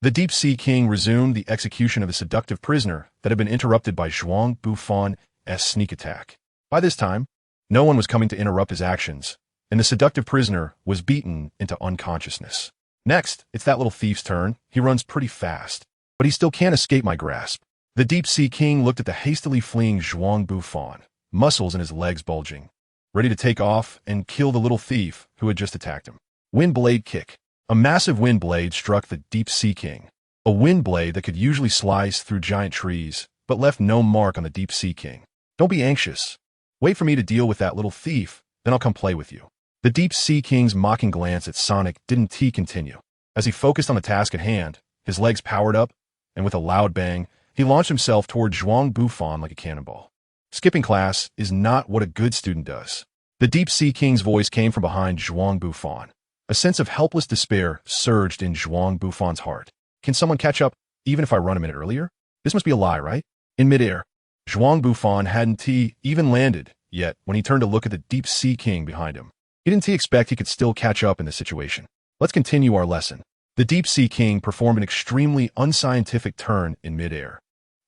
The Deep Sea King resumed the execution of the seductive prisoner that had been interrupted by Zhuang Bufan's sneak attack. By this time, no one was coming to interrupt his actions, and the seductive prisoner was beaten into unconsciousness. Next, it's that little thief's turn. He runs pretty fast, but he still can't escape my grasp. The Deep Sea King looked at the hastily fleeing Zhuang Bufan, muscles in his legs bulging, ready to take off and kill the little thief who had just attacked him. Wind blade kick. A massive wind blade struck the Deep Sea King, a wind blade that could usually slice through giant trees, but left no mark on the Deep Sea King. Don't be anxious. Wait for me to deal with that little thief, then I'll come play with you. The Deep Sea King's mocking glance at Sonic didn't continue. As he focused on the task at hand, his legs powered up, and with a loud bang, he launched himself toward Zhuang Bufan like a cannonball. Skipping class is not what a good student does. The Deep Sea King's voice came from behind Zhuang Bufan. A sense of helpless despair surged in Zhuang Bufan's heart. Can someone catch up, even if I run a minute earlier? This must be a lie, right? In midair, Zhuang Bufan hadn't even landed yet when he turned to look at the Deep Sea King behind him. He didn't expect he could still catch up in this situation. Let's continue our lesson. The Deep Sea King performed an extremely unscientific turn in midair.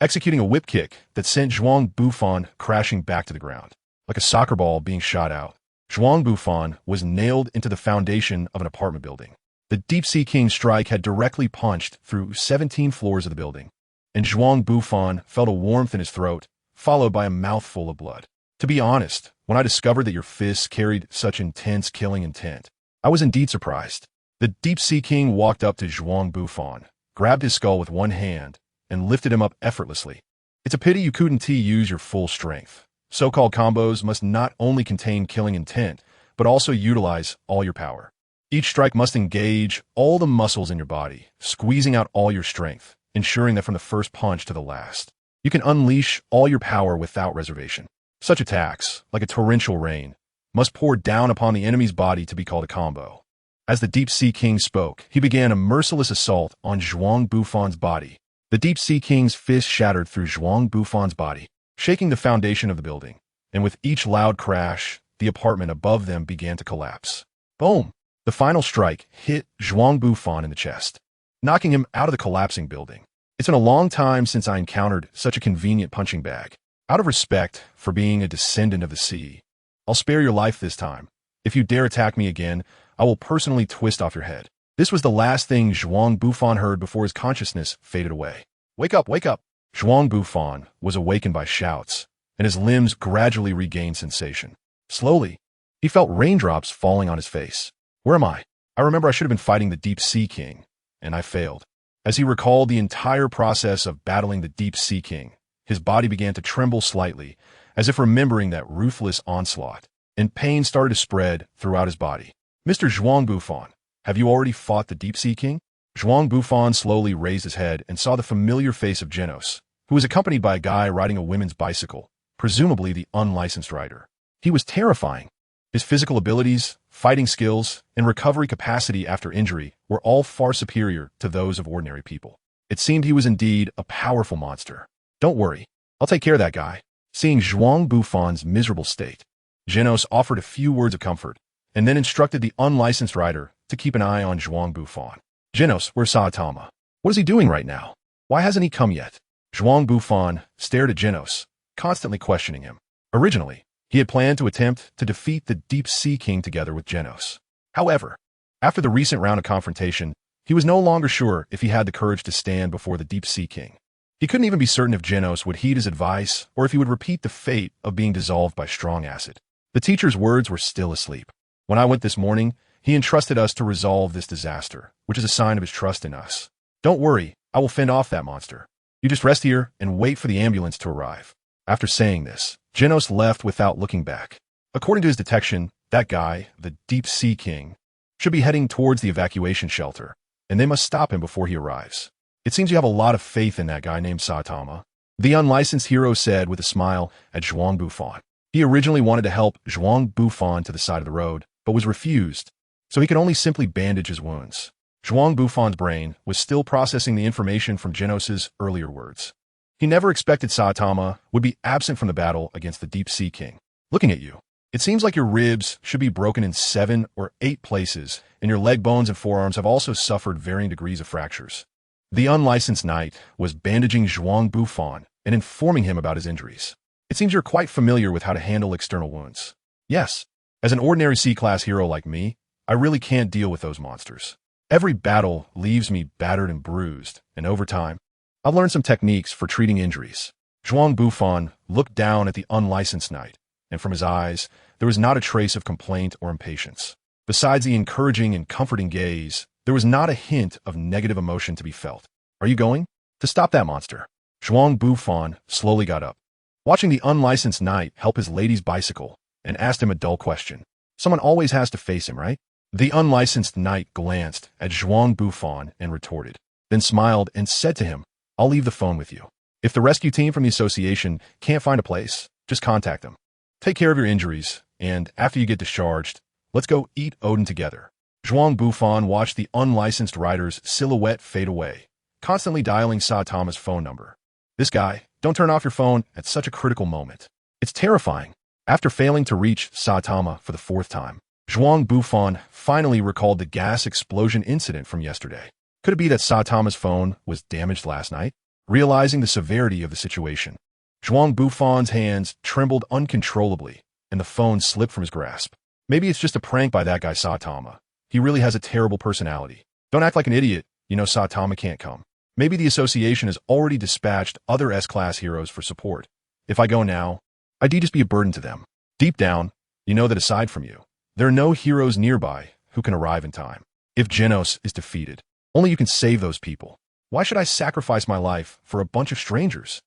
executing a whip kick that sent Zhuang Bufan crashing back to the ground. Like a soccer ball being shot out, Zhuang Bufan was nailed into the foundation of an apartment building. The Deep-Sea King's strike had directly punched through 17 floors of the building, and Zhuang Bufan felt a warmth in his throat, followed by a mouthful of blood. To be honest, when I discovered that your fists carried such intense killing intent, I was indeed surprised. The Deep-Sea King walked up to Zhuang Bufan, grabbed his skull with one hand, and lifted him up effortlessly. It's a pity you couldn't use your full strength. So-called combos must not only contain killing intent, but also utilize all your power. Each strike must engage all the muscles in your body, squeezing out all your strength, ensuring that from the first punch to the last, you can unleash all your power without reservation. Such attacks, like a torrential rain, must pour down upon the enemy's body to be called a combo. As the Deep-Sea King spoke, he began a merciless assault on Zhuang Bufan's body. The Deep-Sea King's fist shattered through Zhuang Bufan's body, shaking the foundation of the building, and with each loud crash, the apartment above them began to collapse. Boom! The final strike hit Zhuang Bufan in the chest, knocking him out of the collapsing building. It's been a long time since I encountered such a convenient punching bag. Out of respect for being a descendant of the sea, I'll spare your life this time. If you dare attack me again, I will personally twist off your head. This was the last thing Zhuang Bufan heard before his consciousness faded away. Wake up, wake up! Zhuang Bufan was awakened by shouts, and his limbs gradually regained sensation. Slowly, he felt raindrops falling on his face. Where am I? I remember I should have been fighting the Deep-Sea King, and I failed. As he recalled the entire process of battling the Deep-Sea King, his body began to tremble slightly, as if remembering that ruthless onslaught, and pain started to spread throughout his body. Mr. Zhuang Bufan, have you already fought the Deep-Sea King? Zhuang Bufan slowly raised his head and saw the familiar face of Genos, who was accompanied by a guy riding a women's bicycle, presumably the unlicensed rider. He was terrifying. His physical abilities, fighting skills, and recovery capacity after injury were all far superior to those of ordinary people. It seemed he was indeed a powerful monster. Don't worry, I'll take care of that guy. Seeing Zhuang Bufan's miserable state, Genos offered a few words of comfort, and then instructed the unlicensed rider to keep an eye on Zhuang Bufan. Genos, where's Saitama? What is he doing right now? Why hasn't he come yet? Zhuang Bufan stared at Genos, constantly questioning him. Originally, he had planned to attempt to defeat the Deep-Sea King together with Genos. However, after the recent round of confrontation, he was no longer sure if he had the courage to stand before the Deep-Sea King. He couldn't even be certain if Genos would heed his advice or if he would repeat the fate of being dissolved by strong acid. The teacher's words were still asleep. When I went this morning, he entrusted us to resolve this disaster, which is a sign of his trust in us. Don't worry, I will fend off that monster. You just rest here and wait for the ambulance to arrive. After saying this, Genos left without looking back. According to his detection, that guy, the Deep-Sea King, should be heading towards the evacuation shelter, and they must stop him before he arrives. It seems you have a lot of faith in that guy named Saitama, the unlicensed hero said with a smile at Zhuang Bufan. He originally wanted to help Zhuang Bufan to the side of the road, but was refused, so he could only simply bandage his wounds. Zhuang Bufan's brain was still processing the information from Genos's earlier words. He never expected Saitama would be absent from the battle against the Deep-Sea King. Looking at you, it seems like your ribs should be broken in 7 or 8 places, and your leg bones and forearms have also suffered varying degrees of fractures. The unlicensed knight was bandaging Zhuang Bufan and informing him about his injuries. It seems you're quite familiar with how to handle external wounds. Yes, as an ordinary C-class hero like me, I really can't deal with those monsters. Every battle leaves me battered and bruised, and over time, I've learned some techniques for treating injuries. Zhuang Bufan looked down at the unlicensed knight, and from his eyes, there was not a trace of complaint or impatience. Besides the encouraging and comforting gaze, there was not a hint of negative emotion to be felt. Are you going to stop that monster? Zhuang Bufan slowly got up, watching the unlicensed knight help his lady's bicycle, and asked him a dull question. Someone always has to face him, right? The unlicensed knight glanced at Zhuang Bufan and retorted, then smiled and said to him, I'll leave the phone with you. If the rescue team from the association can't find a place, just contact them. Take care of your injuries, and after you get discharged, let's go eat Odin together. Zhuang Bufan watched the unlicensed rider's silhouette fade away, constantly dialing Saitama's phone number. This guy, don't turn off your phone at such a critical moment. It's terrifying. After failing to reach Saitama for the 4th time, Zhuang Bufan finally recalled the gas explosion incident from yesterday. Could it be that Saitama's phone was damaged last night? realizing the severity of the situation. Zhuang Bufan's hands trembled uncontrollably, and the phone slipped from his grasp. Maybe it's just a prank by that guy Saitama. He really has a terrible personality. Don't act like an idiot. You know Saitama can't come. Maybe the association has already dispatched other S-class heroes for support. If I go now, I'd just be a burden to them. Deep down, you know that aside from you, there are no heroes nearby who can arrive in time. If Genos is defeated, only you can save those people. Why should I sacrifice my life for a bunch of strangers?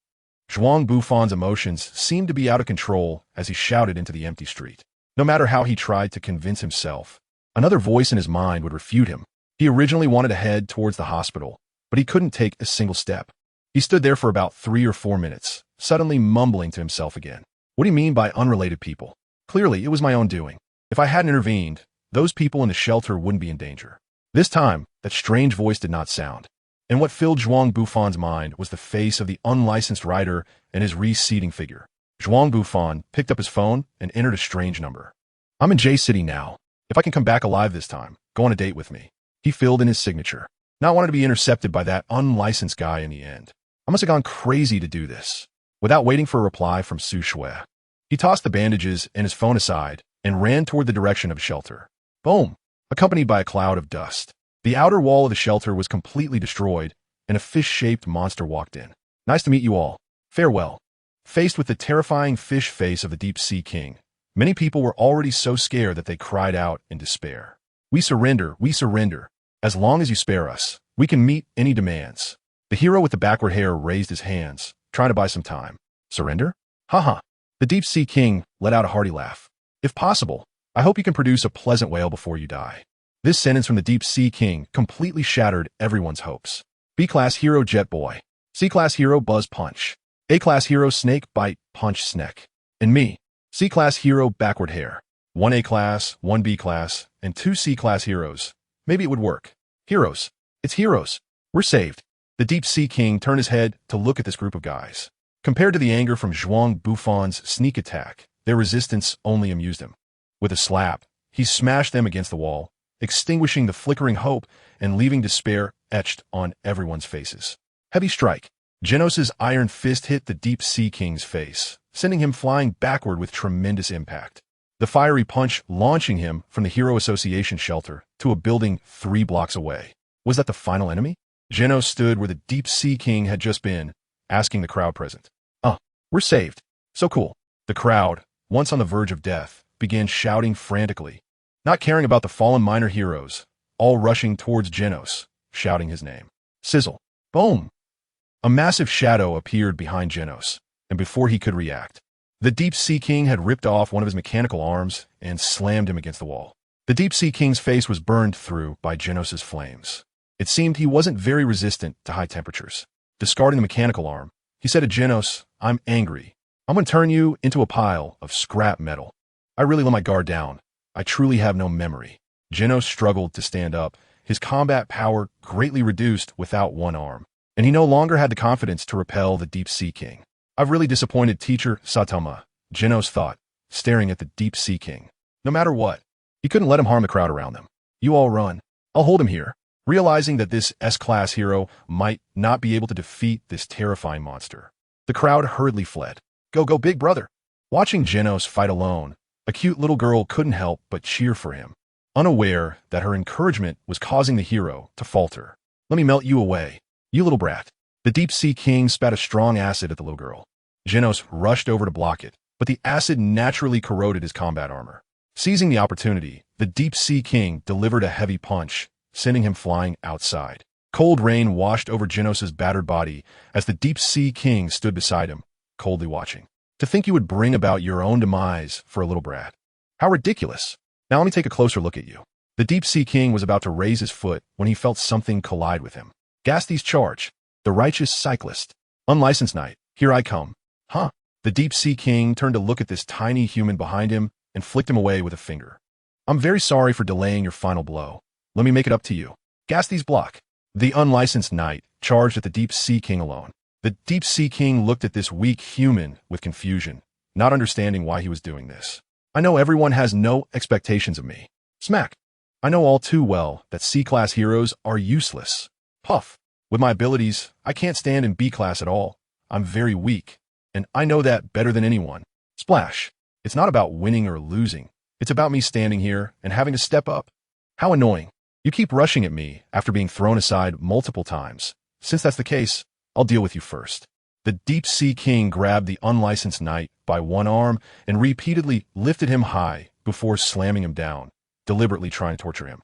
Zhuang Bufan's emotions seemed to be out of control as he shouted into the empty street. No matter how he tried to convince himself, another voice in his mind would refute him. He originally wanted to head towards the hospital, but he couldn't take a single step. He stood there for about 3 or 4 minutes, suddenly mumbling to himself again. What do you mean by unrelated people? Clearly, it was my own doing. If I hadn't intervened, those people in the shelter wouldn't be in danger. This time, that strange voice did not sound. And what filled Zhuang Bufan's mind was the face of the unlicensed rider and his receding figure. Zhuang Bufan picked up his phone and entered a strange number. I'm in J City now. If I can come back alive this time, go on a date with me. He filled in his signature. Not wanting to be intercepted by that unlicensed guy in the end. I must have gone crazy to do this. Without waiting for a reply from Su Shui, he tossed the bandages and his phone aside and ran toward the direction of a shelter. Boom! Accompanied by a cloud of dust. The outer wall of the shelter was completely destroyed, and a fish-shaped monster walked in. Nice to meet you all. Farewell. Faced with the terrifying fish face of the Deep-Sea King, many people were already so scared that they cried out in despair. We surrender, we surrender. As long as you spare us, we can meet any demands. The hero with the backward hair raised his hands, trying to buy some time. Surrender? Haha. The Deep-Sea King let out a hearty laugh. If possible, I hope you can produce a pleasant whale before you die. This sentence from the Deep-Sea King completely shattered everyone's hopes. B-class hero Jet Boy. C-class hero Buzz Punch. A-class hero Snake Bite Punch Snack. And me, C-class hero Backward Hair. 1 A-class, 1 B-class, and 2 C-class heroes. Maybe it would work. Heroes. It's heroes. We're saved. The Deep-Sea King turned his head to look at this group of guys. Compared to the anger from Zhuang Bufan's sneak attack, their resistance only amused him. With a slap, he smashed them against the wall, extinguishing the flickering hope and leaving despair etched on everyone's faces. Heavy strike. Genos' iron fist hit the Deep-Sea King's face, sending him flying backward with tremendous impact. The fiery punch launching him from the Hero Association shelter to a building 3 blocks away. Was that the final enemy? Genos stood where the Deep-Sea King had just been, asking the crowd present. We're saved. So cool. The crowd, once on the verge of death, began shouting frantically, not caring about the fallen minor heroes, all rushing towards Genos, shouting his name. Sizzle. Boom! A massive shadow appeared behind Genos, and before he could react, the Deep-Sea King had ripped off one of his mechanical arms and slammed him against the wall. The Deep-Sea King's face was burned through by Genos' flames. It seemed he wasn't very resistant to high temperatures. Discarding the mechanical arm, he said to Genos, I'm angry. I'm going to turn you into a pile of scrap metal. I really let my guard down. I truly have no memory. Genos struggled to stand up, his combat power greatly reduced without one arm, and he no longer had the confidence to repel the Deep-Sea King. I've really disappointed teacher Saitama, Genos thought, staring at the Deep-Sea King. No matter what, he couldn't let him harm the crowd around them. You all run. I'll hold him here. Realizing that this S-class hero might not be able to defeat this terrifying monster, the crowd hurriedly fled. Go, go, big brother! Watching Genos fight alone, a cute little girl couldn't help but cheer for him, unaware that her encouragement was causing the hero to falter. Let me melt you away, you little brat. The Deep-Sea King spat a strong acid at the little girl. Genos rushed over to block it, but the acid naturally corroded his combat armor. Seizing the opportunity, the Deep-Sea King delivered a heavy punch, sending him flying outside. Cold rain washed over Genos' battered body as the Deep-Sea King stood beside him, coldly watching. To think you would bring about your own demise for a little brat. How ridiculous. Now let me take a closer look at you. The Deep-Sea King was about to raise his foot when he felt something collide with him. Gasty's charge. The righteous cyclist. Unlicensed knight. Here I come. Huh. The Deep-Sea King turned to look at this tiny human behind him and flicked him away with a finger. I'm very sorry for delaying your final blow. Let me make it up to you. Gasty's block. The unlicensed knight charged at the Deep-Sea King alone. The Deep-Sea King looked at this weak human with confusion, not understanding why he was doing this. I know everyone has no expectations of me. Smack. I know all too well that C-class heroes are useless. Puff. With my abilities, I can't stand in B class at all. I'm very weak, and I know that better than anyone. Splash. It's not about winning or losing. It's about me standing here and having to step up. How annoying. You keep rushing at me after being thrown aside multiple times. Since that's the case, I'll deal with you first. The Deep Sea King grabbed the unlicensed knight by one arm and repeatedly lifted him high before slamming him down, deliberately trying to torture him.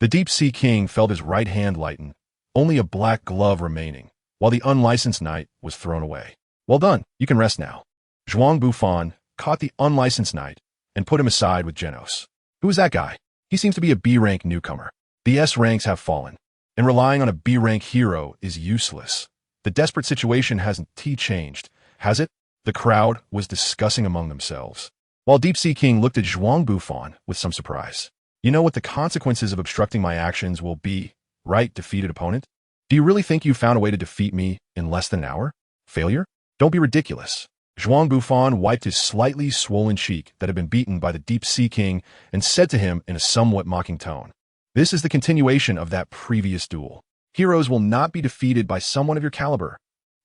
The Deep Sea King felt his right hand lighten, only a black glove remaining, while the unlicensed knight was thrown away. Well done, you can rest now. Zhuang Bufan caught the unlicensed knight and put him aside with Genos. Who is that guy? He seems to be a B-rank newcomer. The S ranks have fallen, and relying on a B-rank hero is useless. The desperate situation hasn't changed, has it? The crowd was discussing among themselves, while Deep Sea King looked at Zhuang Bufan with some surprise. You know what the consequences of obstructing my actions will be, right, defeated opponent? Do you really think you found a way to defeat me in less than an hour? Failure? Don't be ridiculous. Zhuang Bufan wiped his slightly swollen cheek that had been beaten by the Deep Sea King and said to him in a somewhat mocking tone, "This is the continuation of that previous duel. Heroes will not be defeated by someone of your caliber.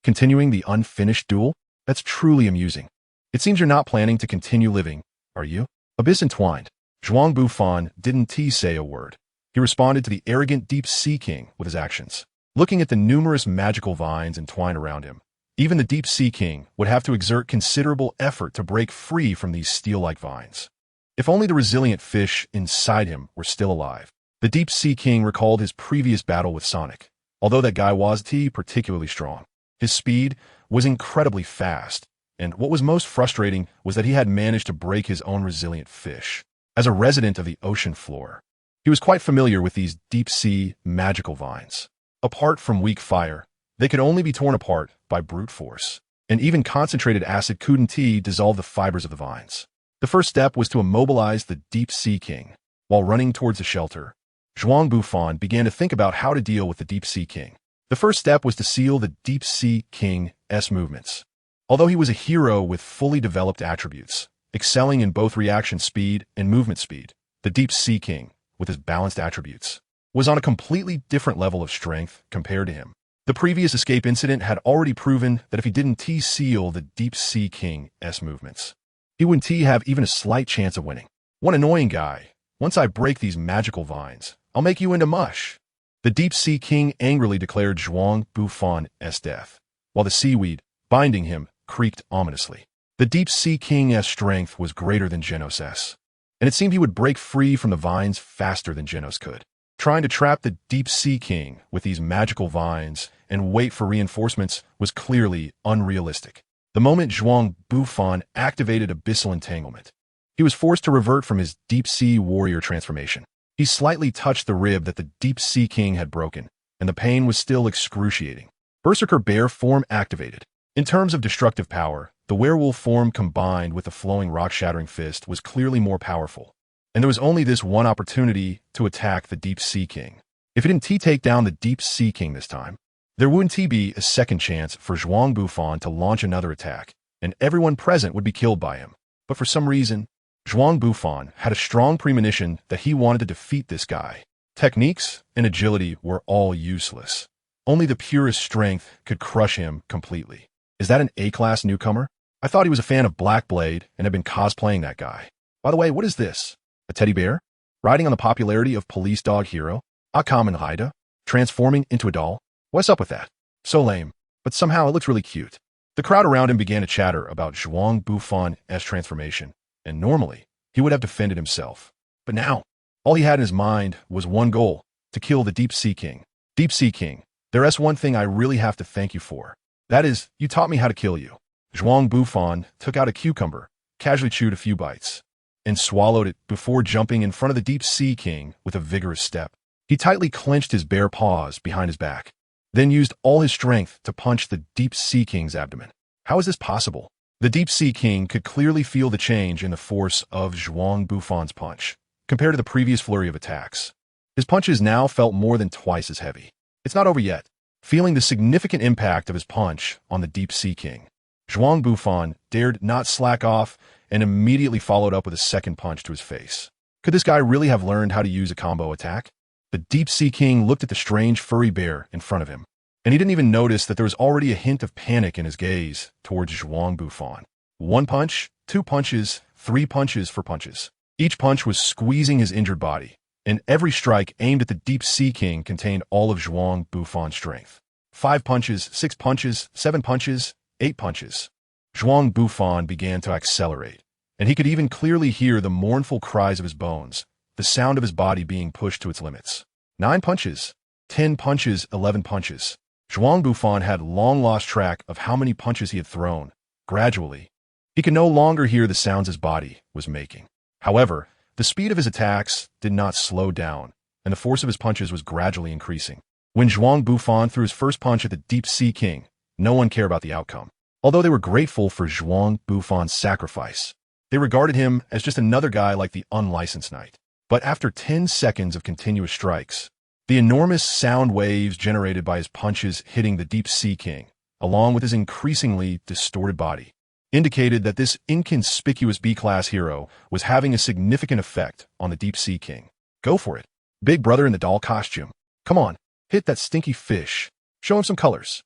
Continuing the unfinished duel? That's truly amusing. It seems you're not planning to continue living, are you?" Abyss entwined. Zhuang Bufan didn't say a word. He responded to the arrogant Deep Sea King with his actions. Looking at the numerous magical vines entwined around him, even the Deep Sea King would have to exert considerable effort to break free from these steel-like vines. If only the resilient fish inside him were still alive. The Deep Sea King recalled his previous battle with Sonic. Although that guy was particularly strong, his speed was incredibly fast, and what was most frustrating was that he had managed to break his own resilient fish. As a resident of the ocean floor, he was quite familiar with these deep-sea magical vines. Apart from weak fire, they could only be torn apart by brute force, and even concentrated acid couldn't dissolve the fibers of the vines. The first step was to immobilize the Deep Sea King. While running towards the shelter, Zhuang Bufan began to think about how to deal with the Deep Sea King. The first step was to seal the Deep Sea King's movements. Although he was a hero with fully developed attributes, excelling in both reaction speed and movement speed, the Deep Sea King, with his balanced attributes, was on a completely different level of strength compared to him. The previous escape incident had already proven that if he didn't seal the Deep Sea King's movements, he wouldn't have even a slight chance of winning. One annoying guy. Once I break these magical vines, I'll make you into mush. The Deep Sea King angrily declared Zhuang Bufan's death, while the seaweed binding him creaked ominously. The Deep Sea King's strength was greater than Genos', and it seemed he would break free from the vines faster than Genos could. Trying to trap the Deep Sea King with these magical vines and wait for reinforcements was clearly unrealistic. The moment Zhuang Bufan activated Abyssal Entanglement, he was forced to revert from his Deep Sea Warrior transformation. He slightly touched the rib that the Deep Sea King had broken, and the pain was still excruciating. Berserker Bear form activated. In terms of destructive power, the werewolf form combined with the flowing rock-shattering fist was clearly more powerful, and there was only this one opportunity to attack the Deep Sea King. If it didn't take down the Deep Sea King this time, there wouldn't be a second chance for Zhuang Bufan to launch another attack, and everyone present would be killed by him. But for some reason, Zhuang Bufan had a strong premonition that he wanted to defeat this guy. Techniques and agility were all useless. Only the purest strength could crush him completely. Is that an A-class newcomer? I thought he was a fan of Black Blade and had been cosplaying that guy. By the way, what is this? A teddy bear? Riding on the popularity of police dog hero? Kamen Haida? Transforming into a doll? What's up with that? So lame, but somehow it looks really cute. The crowd around him began to chatter about Zhuang Bufan's transformation, and normally, he would have defended himself. But now, all he had in his mind was one goal, to kill the Deep Sea King. Deep Sea King, there's one thing I really have to thank you for. That is, you taught me how to kill you. Zhuang Bufan took out a cucumber, casually chewed a few bites, and swallowed it before jumping in front of the Deep Sea King with a vigorous step. He tightly clenched his bare paws behind his back, then used all his strength to punch the Deep Sea King's abdomen. How is this possible? The Deep Sea King could clearly feel the change in the force of Zhuang Bufan's punch, compared to the previous flurry of attacks. His punches now felt more than twice as heavy. It's not over yet. Feeling the significant impact of his punch on the Deep Sea King, Zhuang Bufan dared not slack off and immediately followed up with a second punch to his face. Could this guy really have learned how to use a combo attack? The deep-sea king looked at the strange furry bear in front of him, and he didn't even notice that there was already a hint of panic in his gaze towards Zhuang Bufan. 1 punch, 2 punches, 3 punches for punches. Each punch was squeezing his injured body, and every strike aimed at the deep-sea king contained all of Zhuang Bufan's strength. 5 punches, 6 punches, 7 punches, 8 punches. Zhuang Bufan began to accelerate, and he could even clearly hear the mournful cries of his bones, the sound of his body being pushed to its limits. 9 punches, 10 punches, 11 punches. Zhuang Bufan had long lost track of how many punches he had thrown. Gradually, he could no longer hear the sounds his body was making. However, the speed of his attacks did not slow down, and the force of his punches was gradually increasing. When Zhuang Bufan threw his first punch at the deep-sea king, no one cared about the outcome. Although they were grateful for Zhuang Bufan's sacrifice, they regarded him as just another guy like the unlicensed knight. But after 10 seconds of continuous strikes, the enormous sound waves generated by his punches hitting the deep-sea king, along with his increasingly distorted body, indicated that this inconspicuous B-class hero was having a significant effect on the deep-sea king. Go for it. Big brother in the doll costume. Come on, hit that stinky fish. Show him some colors.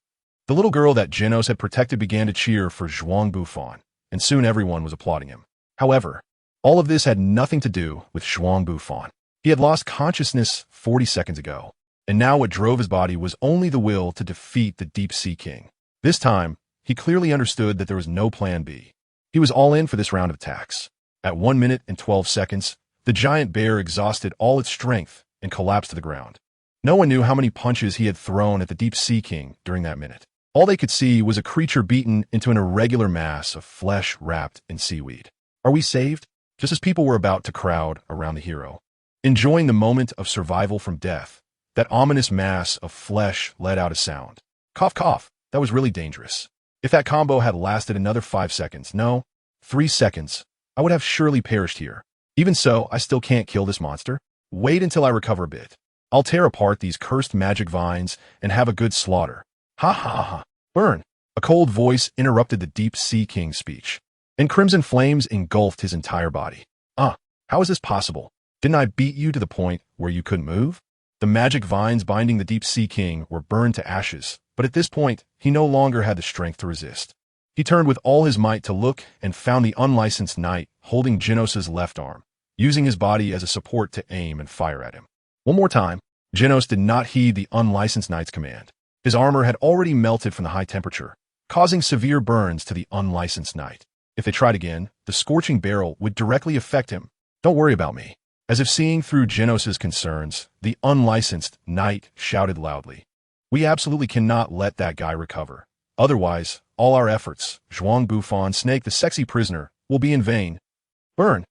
The little girl that Genos had protected began to cheer for Zhuang Bufan, and soon everyone was applauding him. However, all of this had nothing to do with Zhuang Bufan. He had lost consciousness 40 seconds ago, and now what drove his body was only the will to defeat the deep-sea king. This time, he clearly understood that there was no plan B. He was all in for this round of attacks. At 1 minute and 12 seconds, the giant bear exhausted all its strength and collapsed to the ground. No one knew how many punches he had thrown at the deep-sea king during that minute. All they could see was a creature beaten into an irregular mass of flesh wrapped in seaweed. Are we saved? Just as people were about to crowd around the hero, enjoying the moment of survival from death, that ominous mass of flesh let out a sound. Cough, cough. That was really dangerous. If that combo had lasted another 5 seconds, no, 3 seconds, I would have surely perished here. Even so, I still can't kill this monster. Wait until I recover a bit. I'll tear apart these cursed magic vines and have a good slaughter. Ha ha ha ha. Burn. A cold voice interrupted the deep-sea king's speech, and crimson flames engulfed his entire body. How is this possible? Didn't I beat you to the point where you couldn't move? The magic vines binding the deep-sea king were burned to ashes, but at this point, he no longer had the strength to resist. He turned with all his might to look and found the unlicensed knight holding Genos' left arm, using his body as a support to aim and fire at him. One more time, Genos did not heed the unlicensed knight's command. His armor had already melted from the high temperature, causing severe burns to the unlicensed knight. If they tried again, the scorching barrel would directly affect him. Don't worry about me. As if seeing through Genos' concerns, the unlicensed knight shouted loudly. We absolutely cannot let that guy recover. Otherwise, all our efforts, Zhuang Bufan, Snake the sexy prisoner, will be in vain. Burn.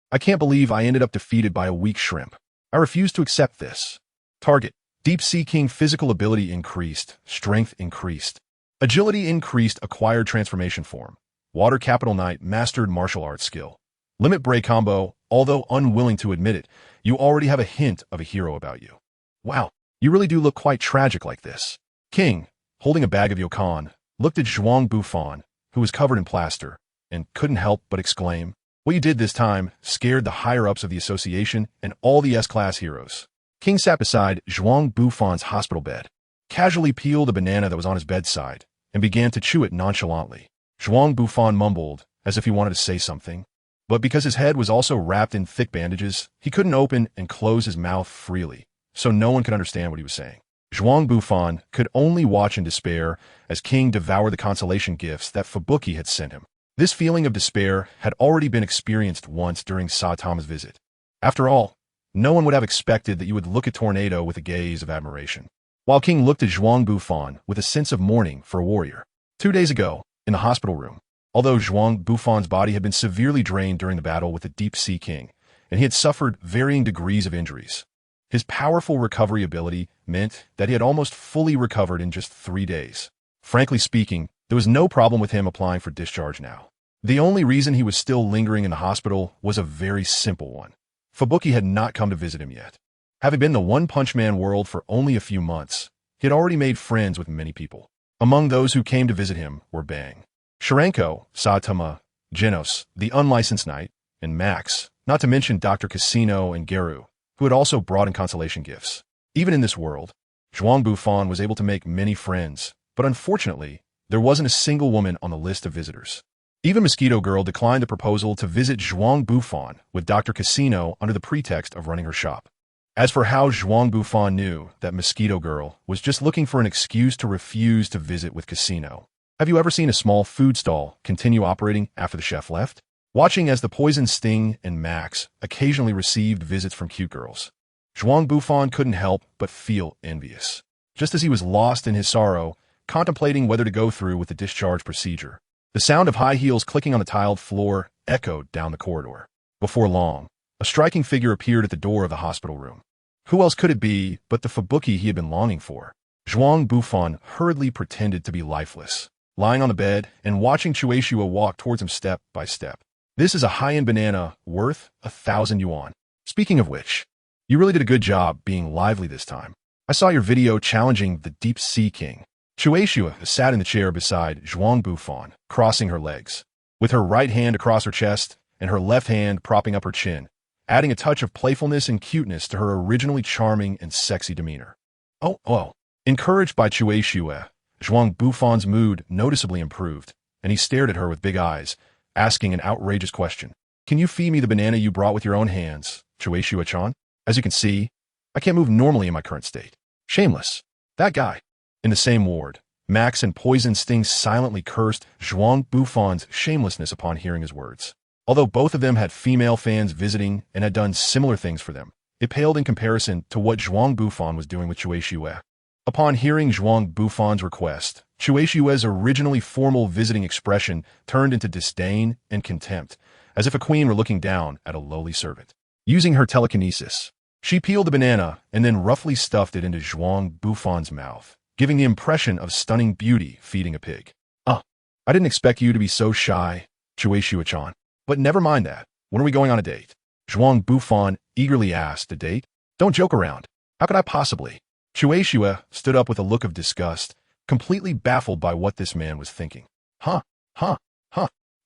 I can't believe I ended up defeated by a weak shrimp. I refuse to accept this. Target. Deep-sea king physical ability increased, strength increased. Agility increased, acquired transformation form. Water capital knight mastered martial arts skill. Limit break combo, although unwilling to admit it, you already have a hint of a hero about you. Wow, you really do look quite tragic like this. King, holding a bag of Yokan, looked at Zhuang Bufan, who was covered in plaster, and couldn't help but exclaim, what you did this time scared the higher-ups of the association and all the S-class heroes. King sat beside Zhuang Bufan's hospital bed, casually peeled a banana that was on his bedside, and began to chew it nonchalantly. Zhuang Bufan mumbled, as if he wanted to say something, but because his head was also wrapped in thick bandages, he couldn't open and close his mouth freely, so no one could understand what he was saying. Zhuang Bufan could only watch in despair as King devoured the consolation gifts that Fubuki had sent him. This feeling of despair had already been experienced once during Saitama's visit. After all, no one would have expected that you would look at Tornado with a gaze of admiration, while King looked at Zhuang Bufan with a sense of mourning for a warrior. 2 days ago, in the hospital room, although Zhuang Bufan's body had been severely drained during the battle with the Deep-Sea King, and he had suffered varying degrees of injuries, his powerful recovery ability meant that he had almost fully recovered in just 3 days. Frankly speaking, there was no problem with him applying for discharge now. The only reason he was still lingering in the hospital was a very simple one. Fubuki had not come to visit him yet. Having been in the One Punch Man world for only a few months, he had already made friends with many people. Among those who came to visit him were Bang, Shirenko, Saitama, Genos, the unlicensed knight, and Max, not to mention Dr. Casino and Geru, who had also brought in consolation gifts. Even in this world, Zhuang Bufan was able to make many friends, but unfortunately, there wasn't a single woman on the list of visitors. Even Mosquito Girl declined the proposal to visit Zhuang Bufan with Dr. Casino under the pretext of running her shop. As for how Zhuang Bufan knew that Mosquito Girl was just looking for an excuse to refuse to visit with Casino. Have you ever seen a small food stall continue operating after the chef left? Watching as the Poison Sting and Max occasionally received visits from cute girls, Zhuang Bufan couldn't help but feel envious. Just as he was lost in his sorrow, contemplating whether to go through with the discharge procedure, the sound of high heels clicking on the tiled floor echoed down the corridor. Before long, a striking figure appeared at the door of the hospital room. Who else could it be but the Fubuki he had been longing for? Zhuang Bufan hurriedly pretended to be lifeless, lying on the bed and watching Chueshua walk towards him step by step. This is a high-end banana worth 1,000 yuan. Speaking of which, you really did a good job being lively this time. I saw your video challenging the Deep Sea King. Chueshua sat in the chair beside Zhuang Bufan, crossing her legs, with her right hand across her chest and her left hand propping up her chin, adding a touch of playfulness and cuteness to her originally charming and sexy demeanor. Oh. Encouraged by Chueshua, Zhuang Bufan's mood noticeably improved, and he stared at her with big eyes, asking an outrageous question. Can you feed me the banana you brought with your own hands, Chueshua-chan? As you can see, I can't move normally in my current state. Shameless. That guy. In the same ward, Max and Poison Sting silently cursed Zhuang Bufan's shamelessness upon hearing his words. Although both of them had female fans visiting and had done similar things for them, it paled in comparison to what Zhuang Bufan was doing with Chueshua. Upon hearing Zhuang Bufan's request, Chueshua's originally formal visiting expression turned into disdain and contempt, as if a queen were looking down at a lowly servant. Using her telekinesis, she peeled the banana and then roughly stuffed it into Zhuang Bufan's mouth, giving the impression of stunning beauty feeding a pig. I didn't expect you to be so shy, Chueshua-chan. But never mind that. When are we going on a date? Zhuang Bufan eagerly asked. A date? Don't joke around. How could I possibly? Chueshua stood up with a look of disgust, completely baffled by what this man was thinking. Huh.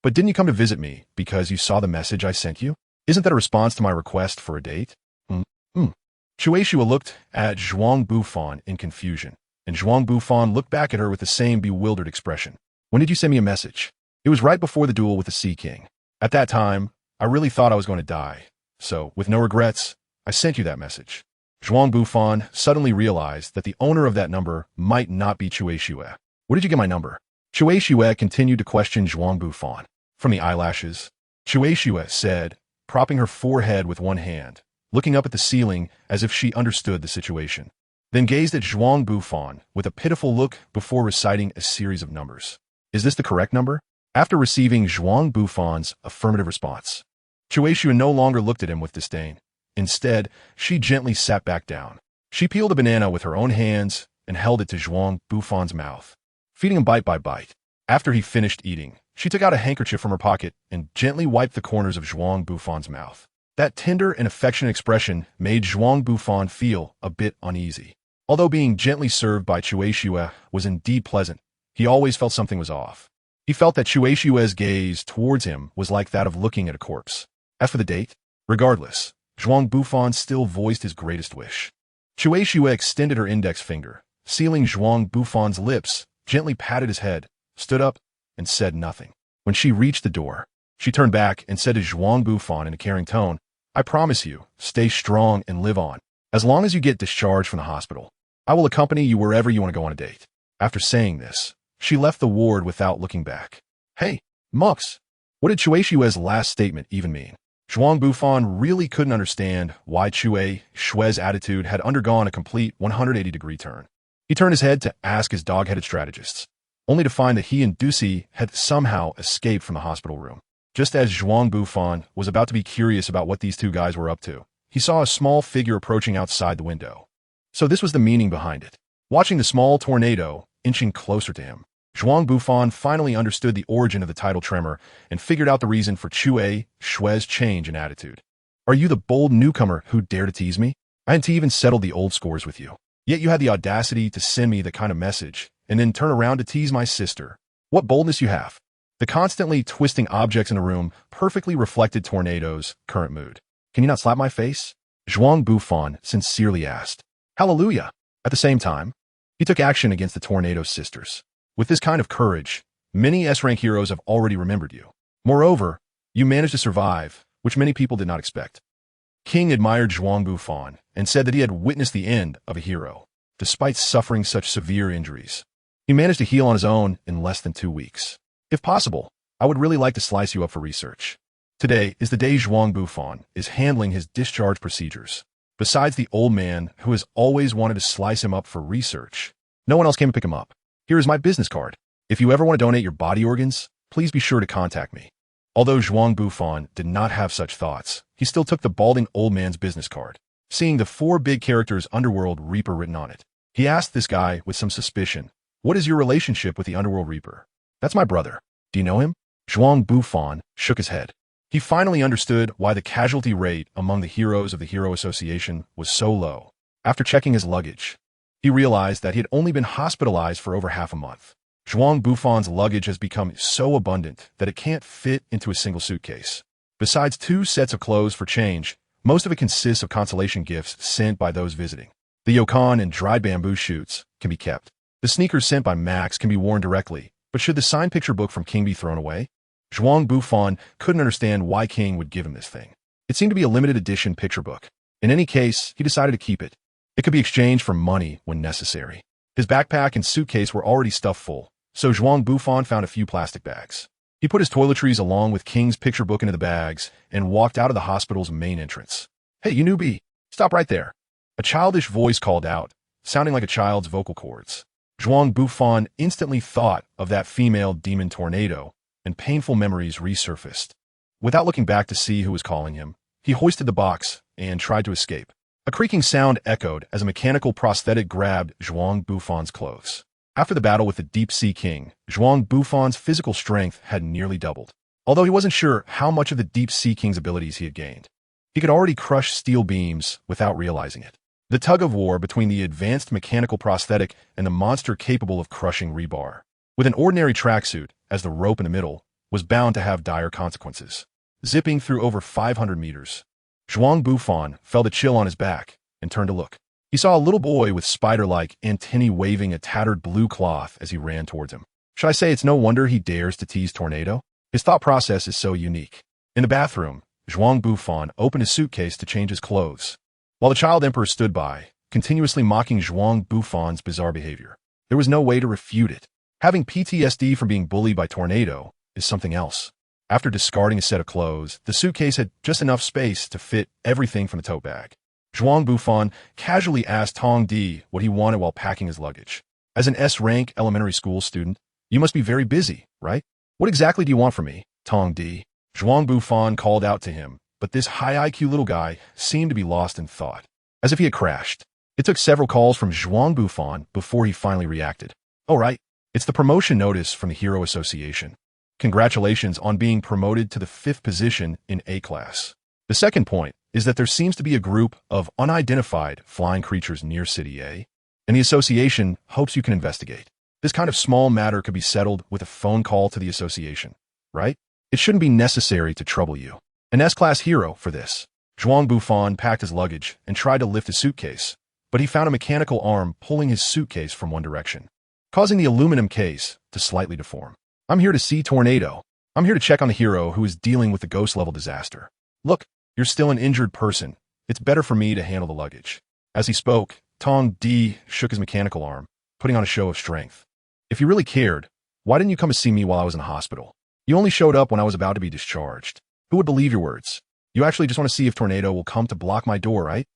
But didn't you come to visit me because you saw the message I sent you? Isn't that a response to my request for a date? Chueshua looked at Zhuang Bufan in confusion, and Zhuang Bufan looked back at her with the same bewildered expression. When did you send me a message? It was right before the duel with the Sea King. At that time, I really thought I was going to die, so with no regrets, I sent you that message. Zhuang Bufan suddenly realized that the owner of that number might not be Chueshua. Where did you get my number? Chueshua continued to question Zhuang Bufan. From the eyelashes, Chueshua said, propping her forehead with one hand, looking up at the ceiling as if she understood the situation, then gazed at Zhuang Bufan with a pitiful look before reciting a series of numbers. Is this the correct number? After receiving Zhuang Bufan's affirmative response, Chueshua no longer looked at him with disdain. Instead, she gently sat back down. She peeled a banana with her own hands and held it to Zhuang Bufan's mouth, feeding him bite by bite. After he finished eating, she took out a handkerchief from her pocket and gently wiped the corners of Zhuang Bufan's mouth. That tender and affectionate expression made Zhuang Bufan feel a bit uneasy. Although being gently served by Chueshua was indeed pleasant, he always felt something was off. He felt that Chueshua's gaze towards him was like that of looking at a corpse. As for the date, regardless, Zhuang Bufan still voiced his greatest wish. Chueshua extended her index finger, sealing Zhuang Bufan's lips, gently patted his head, stood up, and said nothing. When she reached the door, she turned back and said to Zhuang Bufan in a caring tone, I promise you, stay strong and live on. As long as you get discharged from the hospital, I will accompany you wherever you want to go on a date. After saying this, she left the ward without looking back. Hey, Mux, what did Chueshua's last statement even mean? Zhuang Bufan really couldn't understand why Chueshua's attitude had undergone a complete 180-degree turn. He turned his head to ask his dog-headed strategists, only to find that he and Ducey had somehow escaped from the hospital room. Just as Zhuang Bufan was about to be curious about what these two guys were up to, he saw a small figure approaching outside the window. So this was the meaning behind it. Watching the small tornado inching closer to him, Zhuang Bufan finally understood the origin of the tidal tremor and figured out the reason for Chueshua's change in attitude. Are you the bold newcomer who dare to tease me? I hadn't even settled the old scores with you. Yet you had the audacity to send me the kind of message and then turn around to tease my sister. What boldness you have. The constantly twisting objects in the room perfectly reflected Tornado's current mood. Can you not slap my face? Zhuang Bufan sincerely asked. Hallelujah. At the same time, he took action against the Tornado Sisters. With this kind of courage, many S-rank heroes have already remembered you. Moreover, you managed to survive, which many people did not expect. King admired Zhuang Bufan and said that he had witnessed the end of a hero, despite suffering such severe injuries. He managed to heal on his own in less than 2 weeks. If possible, I would really like to slice you up for research. Today is the day Zhuang Bufan is handling his discharge procedures. Besides the old man who has always wanted to slice him up for research, no one else came to pick him up. Here is my business card. If you ever want to donate your body organs, please be sure to contact me. Although Zhuang Bufan did not have such thoughts, he still took the balding old man's business card, seeing the 4 big characters Underworld Reaper written on it. He asked this guy with some suspicion, "What is your relationship with the Underworld Reaper?" "That's my brother. Do you know him?" Zhuang Bufan shook his head. He finally understood why the casualty rate among the heroes of the Hero Association was so low. After checking his luggage, he realized that he had only been hospitalized for over half a month. Zhuang Bufan's luggage has become so abundant that it can't fit into a single suitcase. Besides 2 sets of clothes for change, most of it consists of consolation gifts sent by those visiting. The yokan and dried bamboo shoots can be kept. The sneakers sent by Max can be worn directly, but should the signed picture book from King be thrown away? Zhuang Bufan couldn't understand why King would give him this thing. It seemed to be a limited edition picture book. In any case, he decided to keep it. It could be exchanged for money when necessary. His backpack and suitcase were already stuffed full, so Zhuang Bufan found a few plastic bags. He put his toiletries along with King's picture book into the bags and walked out of the hospital's main entrance. "Hey, you newbie, stop right there." A childish voice called out, sounding like a child's vocal cords. Zhuang Bufan instantly thought of that female demon tornado, and painful memories resurfaced. Without looking back to see who was calling him, he hoisted the box and tried to escape. A creaking sound echoed as a mechanical prosthetic grabbed Zhuang Bufan's clothes. After the battle with the Deep Sea King, Zhuang Bufan's physical strength had nearly doubled. Although he wasn't sure how much of the Deep Sea King's abilities he had gained, he could already crush steel beams without realizing it. The tug-of-war between the advanced mechanical prosthetic and the monster capable of crushing rebar, with an ordinary tracksuit as the rope in the middle, was bound to have dire consequences. Zipping through over 500 meters, Zhuang Bufan felt a chill on his back and turned to look. He saw a little boy with spider-like antennae waving a tattered blue cloth as he ran towards him. Should I say it's no wonder he dares to tease Tornado? His thought process is so unique. In the bathroom, Zhuang Bufan opened his suitcase to change his clothes, while the Child Emperor stood by, continuously mocking Zhuang Bufan's bizarre behavior. There was no way to refute it. Having PTSD from being bullied by Tornado is something else. After discarding a set of clothes, the suitcase had just enough space to fit everything from the tote bag. Zhuang Bufan casually asked Tong Di what he wanted while packing his luggage. As an S-rank elementary school student, you must be very busy, right? What exactly do you want from me, Tong Di? Zhuang Bufan called out to him, but this high IQ little guy seemed to be lost in thought, as if he had crashed. It took several calls from Zhuang Bufan before he finally reacted. "Oh, right. It's the promotion notice from the Hero Association. Congratulations on being promoted to the 5th position in A class. The second point is that there seems to be a group of unidentified flying creatures near City A, and the association hopes you can investigate. This kind of small matter could be settled with a phone call to the association, right? It shouldn't be necessary to trouble you. An S-class hero for this." Zhuang Bufan packed his luggage and tried to lift his suitcase, but he found a mechanical arm pulling his suitcase from one direction, causing the aluminum case to slightly deform. "I'm here to see Tornado. I'm here to check on the hero who is dealing with the ghost-level disaster. Look, you're still an injured person. It's better for me to handle the luggage." As he spoke, Tong Di shook his mechanical arm, putting on a show of strength. "If you really cared, why didn't you come to see me while I was in the hospital? You only showed up when I was about to be discharged. Who would believe your words? You actually just want to see if Tornado will come to block my door, right?"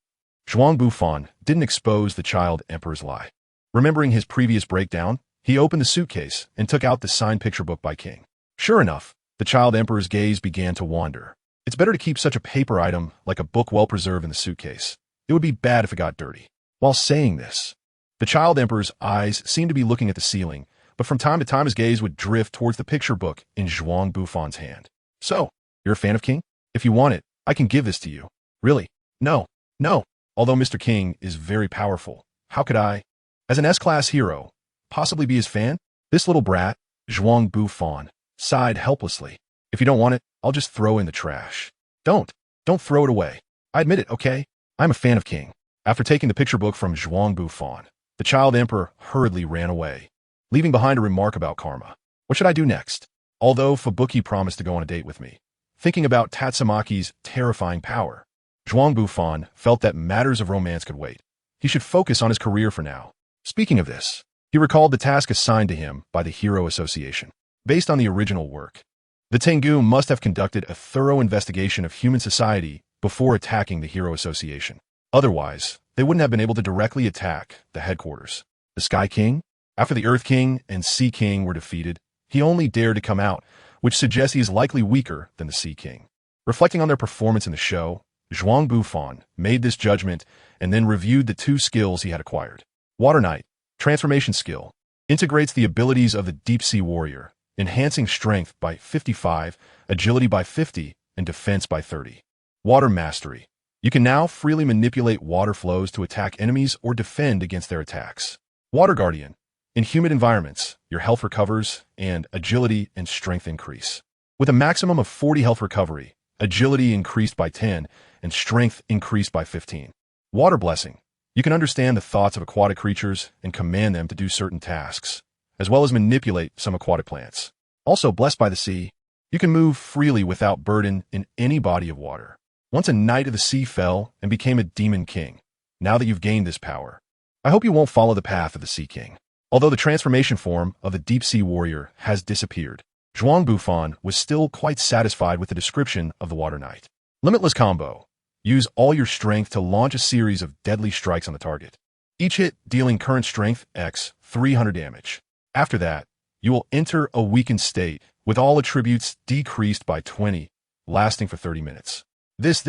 Zhuang Bufan didn't expose the Child Emperor's lie. Remembering his previous breakdown, he opened the suitcase and took out the signed picture book by King. Sure enough, the Child Emperor's gaze began to wander. It's better to keep such a paper item like a book well preserved in the suitcase. It would be bad if it got dirty. While saying this, the Child Emperor's eyes seemed to be looking at the ceiling, but from time to time his gaze would drift towards the picture book in Zhuang Bufan's hand. "So, you're a fan of King? If you want it, I can give this to you." "Really? No. No. Although Mr. King is very powerful, how could I, as an S-class hero, possibly be his fan?" This little brat, Zhuang Bufan, sighed helplessly. "If you don't want it, I'll just throw it in the trash." Don't throw it away. I admit it, okay? I'm a fan of King. After taking the picture book from Zhuang Bufan, the child emperor hurriedly ran away, leaving behind a remark about karma. What should I do next? Although Fubuki promised to go on a date with me, thinking about Tatsumaki's terrifying power, Zhuang Bufan felt that matters of romance could wait. He should focus on his career for now. Speaking of this, he recalled the task assigned to him by the Hero Association. Based on the original work, the Tengu must have conducted a thorough investigation of human society before attacking the Hero Association. Otherwise, they wouldn't have been able to directly attack the headquarters. The Sky King? After the Earth King and Sea King were defeated, he only dared to come out, which suggests he is likely weaker than the Sea King. Reflecting on their performance in the show, Zhuang Bufan made this judgment and then reviewed the two skills he had acquired. Water Knight, transformation skill, integrates the abilities of the Deep Sea Warrior, enhancing strength by 55, agility by 50, and defense by 30. Water Mastery. You can now freely manipulate water flows to attack enemies or defend against their attacks. Water Guardian. In humid environments, your health recovers and agility and strength increase. With a maximum of 40 health recovery, agility increased by 10 and strength increased by 15. Water Blessing. You can understand the thoughts of aquatic creatures and command them to do certain tasks, as well as manipulate some aquatic plants. Also blessed by the sea, you can move freely without burden in any body of water. Once a knight of the sea fell and became a demon king. Now that you've gained this power, I hope you won't follow the path of the Sea King. Although the transformation form of the Deep Sea Warrior has disappeared, Zhuang Bufan was still quite satisfied with the description of the Water Knight. Limitless Combo. Use all your strength to launch a series of deadly strikes on the target. Each hit dealing current strength x 300 damage. After that, you will enter a weakened state with all attributes decreased by 20, lasting for 30 minutes. This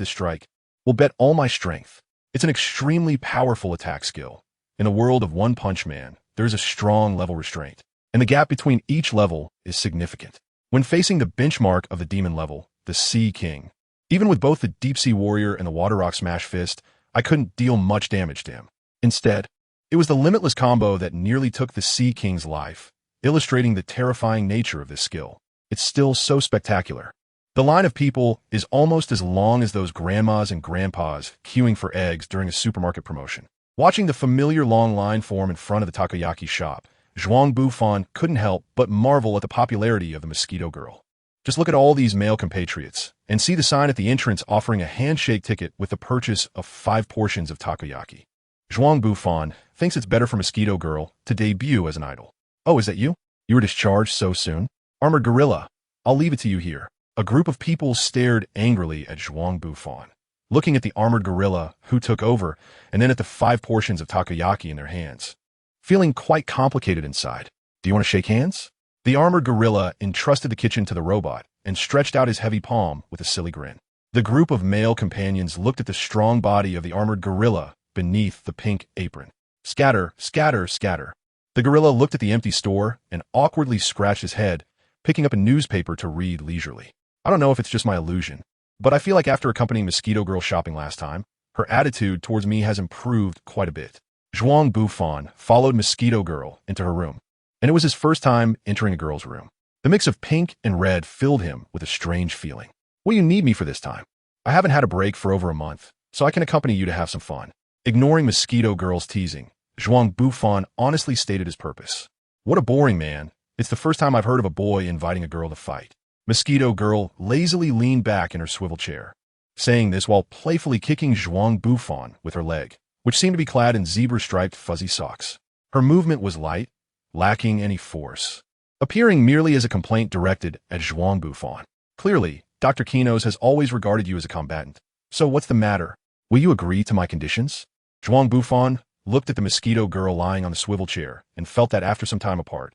strike will bet all my strength. It's an extremely powerful attack skill. In the world of One Punch Man, there is a strong level restraint, and the gap between each level is significant. When facing the benchmark of the demon level, the Sea King, even with both the Deep Sea Warrior and the Water Rock Smash Fist, I couldn't deal much damage to him. Instead, it was the Limitless Combo that nearly took the Sea King's life, illustrating the terrifying nature of this skill. It's still so spectacular. The line of people is almost as long as those grandmas and grandpas queuing for eggs during a supermarket promotion. Watching the familiar long line form in front of the takoyaki shop, Zhuang Bufan couldn't help but marvel at the popularity of the Mosquito Girl. Just look at all these male compatriots and see the sign at the entrance offering a handshake ticket with the purchase of 5 portions of takoyaki. Zhuang Bufan thinks it's better for Mosquito Girl to debut as an idol. Oh, is that you? You were discharged so soon? Armored Gorilla, I'll leave it to you here. A group of people stared angrily at Zhuang Bufan, looking at the armored gorilla who took over and then at the 5 portions of takoyaki in their hands. Feeling quite complicated inside. Do you want to shake hands? The armored gorilla entrusted the kitchen to the robot and stretched out his heavy palm with a silly grin. The group of male companions looked at the strong body of the armored gorilla beneath the pink apron. Scatter, scatter, scatter. The gorilla looked at the empty store and awkwardly scratched his head, picking up a newspaper to read leisurely. I don't know if it's just my illusion, but I feel like after accompanying Mosquito Girl shopping last time, her attitude towards me has improved quite a bit. Zhuang Bufan followed Mosquito Girl into her room, and it was his first time entering a girl's room. The mix of pink and red filled him with a strange feeling. Will you need me for this time? I haven't had a break for over a month, so I can accompany you to have some fun. Ignoring Mosquito Girl's teasing, Zhuang Bufan honestly stated his purpose. What a boring man. It's the first time I've heard of a boy inviting a girl to fight. Mosquito Girl lazily leaned back in her swivel chair, saying this while playfully kicking Zhuang Bufan with her leg, which seemed to be clad in zebra-striped fuzzy socks. Her movement was light, lacking any force, appearing merely as a complaint directed at Zhuang Bufan. Clearly, Dr. Kinos has always regarded you as a combatant. So what's the matter? Will you agree to my conditions? Zhuang Bufan looked at the Mosquito Girl lying on the swivel chair and felt that after some time apart,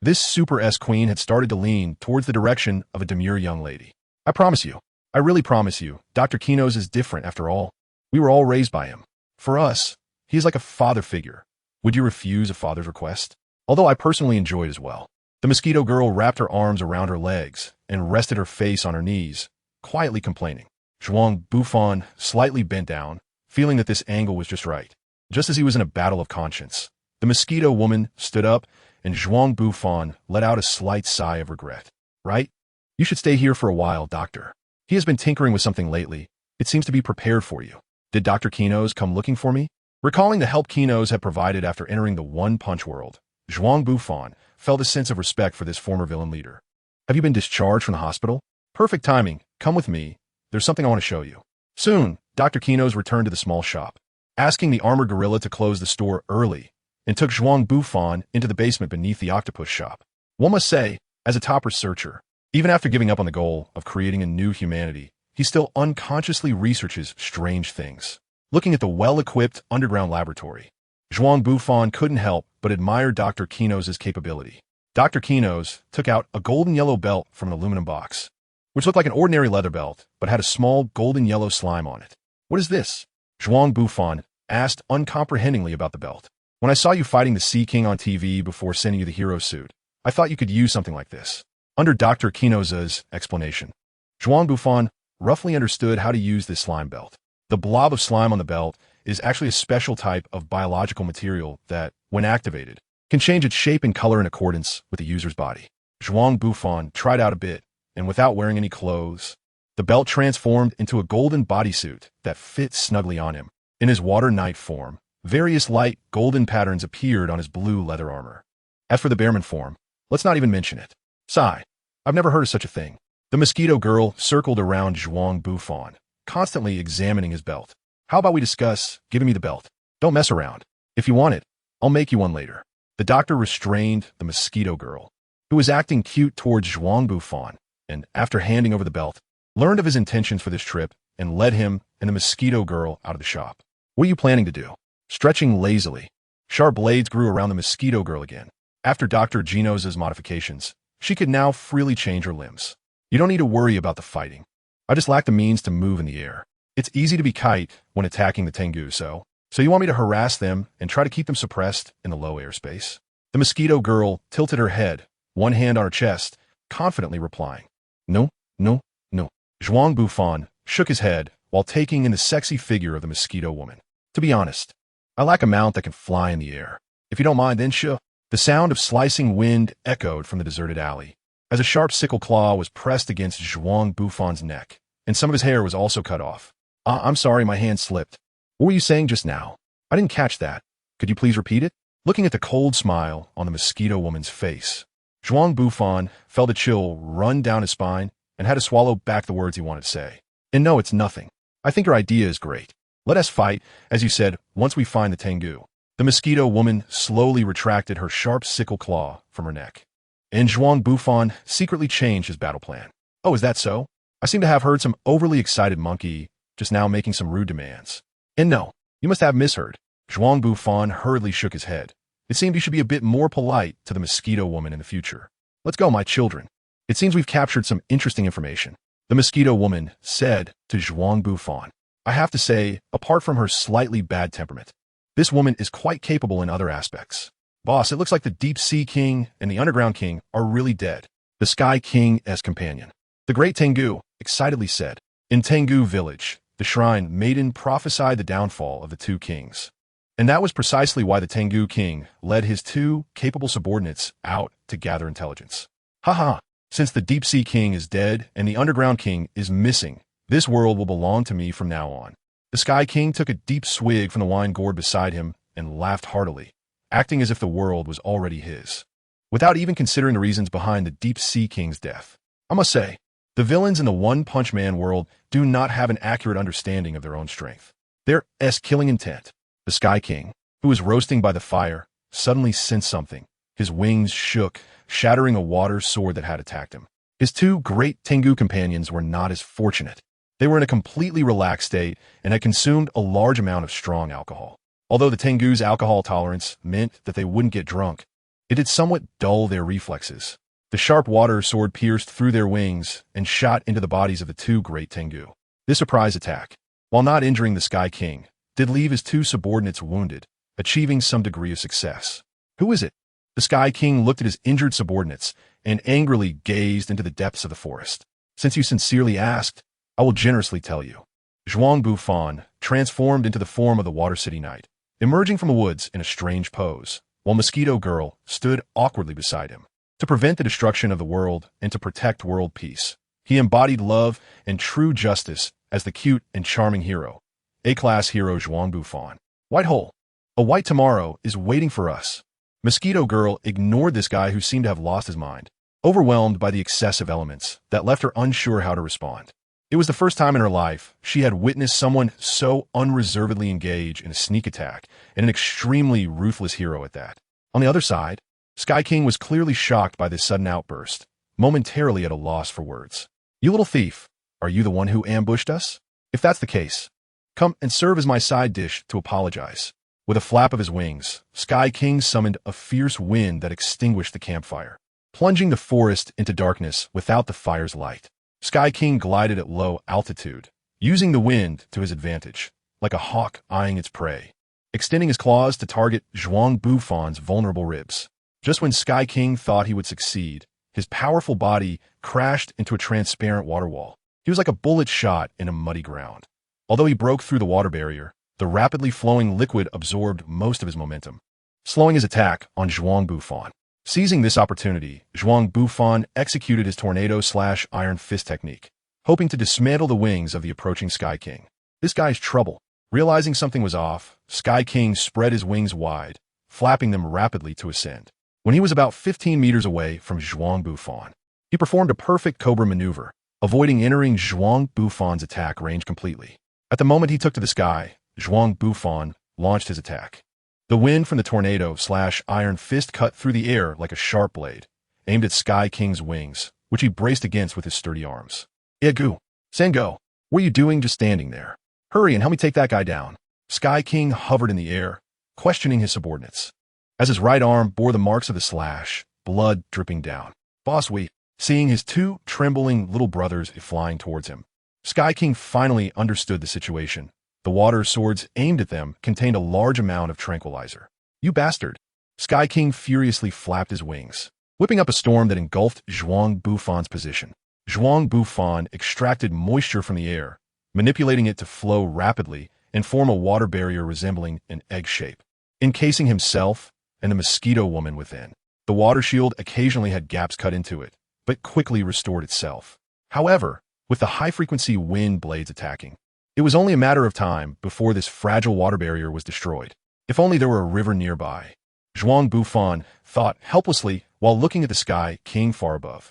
this Super S Queen had started to lean towards the direction of a demure young lady. I promise you, I really promise you, Dr. Kinos is different after all. We were all raised by him. For us, he is like a father figure. Would you refuse a father's request? Although I personally enjoy it as well. The Mosquito Girl wrapped her arms around her legs and rested her face on her knees, quietly complaining. Zhuang Bufan slightly bent down, feeling that this angle was just right. Just as he was in a battle of conscience, the Mosquito Woman stood up and Zhuang Bufan let out a slight sigh of regret. Right? You should stay here for a while, doctor. He has been tinkering with something lately. It seems to be prepared for you. Did Dr. Kinos come looking for me? Recalling the help Kinos had provided after entering the one-punch world, Zhuang Bufan felt a sense of respect for this former villain leader. Have you been discharged from the hospital? Perfect timing. Come with me. There's something I want to show you. Soon, Dr. Kinos returned to the small shop, asking the armored gorilla to close the store early, and took Zhuang Bufan into the basement beneath the octopus shop. One must say, as a top researcher, even after giving up on the goal of creating a new humanity, he still unconsciously researches strange things. Looking at the well-equipped underground laboratory, Zhuang Bufan couldn't help but admire Dr. Kinos' capability. Dr. Kinos took out a golden-yellow belt from an aluminum box, which looked like an ordinary leather belt, but had a small golden-yellow slime on it. What is this? Zhuang Bufan asked uncomprehendingly about the belt. When I saw you fighting the Sea King on TV before sending you the hero suit, I thought you could use something like this. Under Dr. Kinos' explanation, Zhuang Bufan roughly understood how to use this slime belt. The blob of slime on the belt is actually a special type of biological material that, when activated, can change its shape and color in accordance with the user's body. Zhuang Bufan tried out a bit, and without wearing any clothes, the belt transformed into a golden bodysuit that fit snugly on him. In his water knight form, various light golden patterns appeared on his blue leather armor. As for the bearman form, let's not even mention it. Sighed. I've never heard of such a thing. The mosquito girl circled around Zhuang Bufan, constantly examining his belt. How about we discuss giving me the belt? Don't mess around. If you want it, I'll make you one later. The doctor restrained the mosquito girl, who was acting cute towards Zhuang Bufan, and after handing over the belt, learned of his intentions for this trip and led him and the mosquito girl out of the shop. What are you planning to do? Stretching lazily, sharp blades grew around the mosquito girl again. After Dr. Kinos' modifications, she could now freely change her limbs. You don't need to worry about the fighting. I just lack the means to move in the air. It's easy to be kite when attacking the Tengu, so you want me to harass them and try to keep them suppressed in the low airspace? The mosquito girl tilted her head, one hand on her chest, confidently replying, No, no, no. Zhuang Bufan shook his head while taking in the sexy figure of the mosquito woman. To be honest, I lack a mount that can fly in the air. If you don't mind, then sure. The sound of slicing wind echoed from the deserted alley, as a sharp sickle claw was pressed against Zhuang Bufan's neck, and some of his hair was also cut off. I'm sorry, my hand slipped. What were you saying just now? I didn't catch that. Could you please repeat it? Looking at the cold smile on the mosquito woman's face, Zhuang Bufan felt a chill run down his spine and had to swallow back the words he wanted to say. And no, it's nothing. I think your idea is great. Let us fight, as you said, once we find the Tengu. The mosquito woman slowly retracted her sharp sickle claw from her neck. And Zhuang Bufan secretly changed his battle plan. Oh, is that so? I seem to have heard some overly excited monkey just now making some rude demands. And no, you must have misheard. Zhuang Bufan hurriedly shook his head. It seemed you should be a bit more polite to the mosquito woman in the future. Let's go, my children. It seems we've captured some interesting information. The mosquito woman said to Zhuang Bufan. I have to say, apart from her slightly bad temperament, this woman is quite capable in other aspects. Boss, it looks like the Deep Sea King and the Underground King are really dead. The Sky King as companion. The great Tengu excitedly said. In Tengu village, the shrine maiden prophesied the downfall of the two kings. And that was precisely why the Tengu king led his two capable subordinates out to gather intelligence. Haha, since the Deep Sea King is dead and the Underground King is missing, this world will belong to me from now on. The Sky King took a deep swig from the wine gourd beside him and laughed heartily, acting as if the world was already his, without even considering the reasons behind the Deep Sea King's death. I must say, the villains in the One Punch Man world do not have an accurate understanding of their own strength. Their killing intent. The Sky King, who was roasting by the fire, suddenly sensed something. His wings shook, shattering a water sword that had attacked him. His two great Tengu companions were not as fortunate. They were in a completely relaxed state and had consumed a large amount of strong alcohol. Although the Tengu's alcohol tolerance meant that they wouldn't get drunk, it did somewhat dull their reflexes. The sharp water sword pierced through their wings and shot into the bodies of the two great Tengu. This surprise attack, while not injuring the Sky King, did leave his two subordinates wounded, achieving some degree of success. Who is it? The Sky King looked at his injured subordinates and angrily gazed into the depths of the forest. Since you sincerely asked, I will generously tell you. Zhuang Bufan transformed into the form of the Water City Knight, emerging from the woods in a strange pose, while Mosquito Girl stood awkwardly beside him. To prevent the destruction of the world and to protect world peace, he embodied love and true justice as the cute and charming hero, A-class hero Zhuang Bufan. White hole. A white tomorrow is waiting for us. Mosquito Girl ignored this guy who seemed to have lost his mind, overwhelmed by the excessive elements that left her unsure how to respond. It was the first time in her life she had witnessed someone so unreservedly engage in a sneak attack, and an extremely ruthless hero at that. On the other side, Sky King was clearly shocked by this sudden outburst, momentarily at a loss for words. "You little thief, are you the one who ambushed us? If that's the case, come and serve as my side dish to apologize." With a flap of his wings, Sky King summoned a fierce wind that extinguished the campfire, plunging the forest into darkness without the fire's light. Sky King glided at low altitude, using the wind to his advantage, like a hawk eyeing its prey, extending his claws to target Zhuang Bufan's vulnerable ribs. Just when Sky King thought he would succeed, his powerful body crashed into a transparent water wall. He was like a bullet shot in a muddy ground. Although he broke through the water barrier, the rapidly flowing liquid absorbed most of his momentum, slowing his attack on Zhuang Bufan. Seizing this opportunity, Zhuang Bufan executed his tornado/iron fist technique, hoping to dismantle the wings of the approaching Sky King. This guy's trouble. Realizing something was off, Sky King spread his wings wide, flapping them rapidly to ascend. When he was about 15 meters away from Zhuang Bufan, he performed a perfect cobra maneuver, avoiding entering Zhuang Bufan's attack range completely. At the moment he took to the sky, Zhuang Bufan launched his attack. The wind from the tornado/iron fist cut through the air like a sharp blade, aimed at Sky King's wings, which he braced against with his sturdy arms. "Egu, Sango, what are you doing just standing there? Hurry and help me take that guy down." Sky King hovered in the air, questioning his subordinates, as his right arm bore the marks of the slash, blood dripping down. "Boss, seeing his two trembling little brothers flying towards him, Sky King finally understood the situation. The water swords aimed at them contained a large amount of tranquilizer. "You bastard!" Sky King furiously flapped his wings, whipping up a storm that engulfed Zhuang Bufan's position. Zhuang Bufan extracted moisture from the air, manipulating it to flow rapidly and form a water barrier resembling an egg shape, encasing himself and the mosquito woman within. The water shield occasionally had gaps cut into it, but quickly restored itself. However, with the high-frequency wind blades attacking, it was only a matter of time before this fragile water barrier was destroyed. If only there were a river nearby. Zhuang Bufan thought helplessly while looking at the Sky King far above.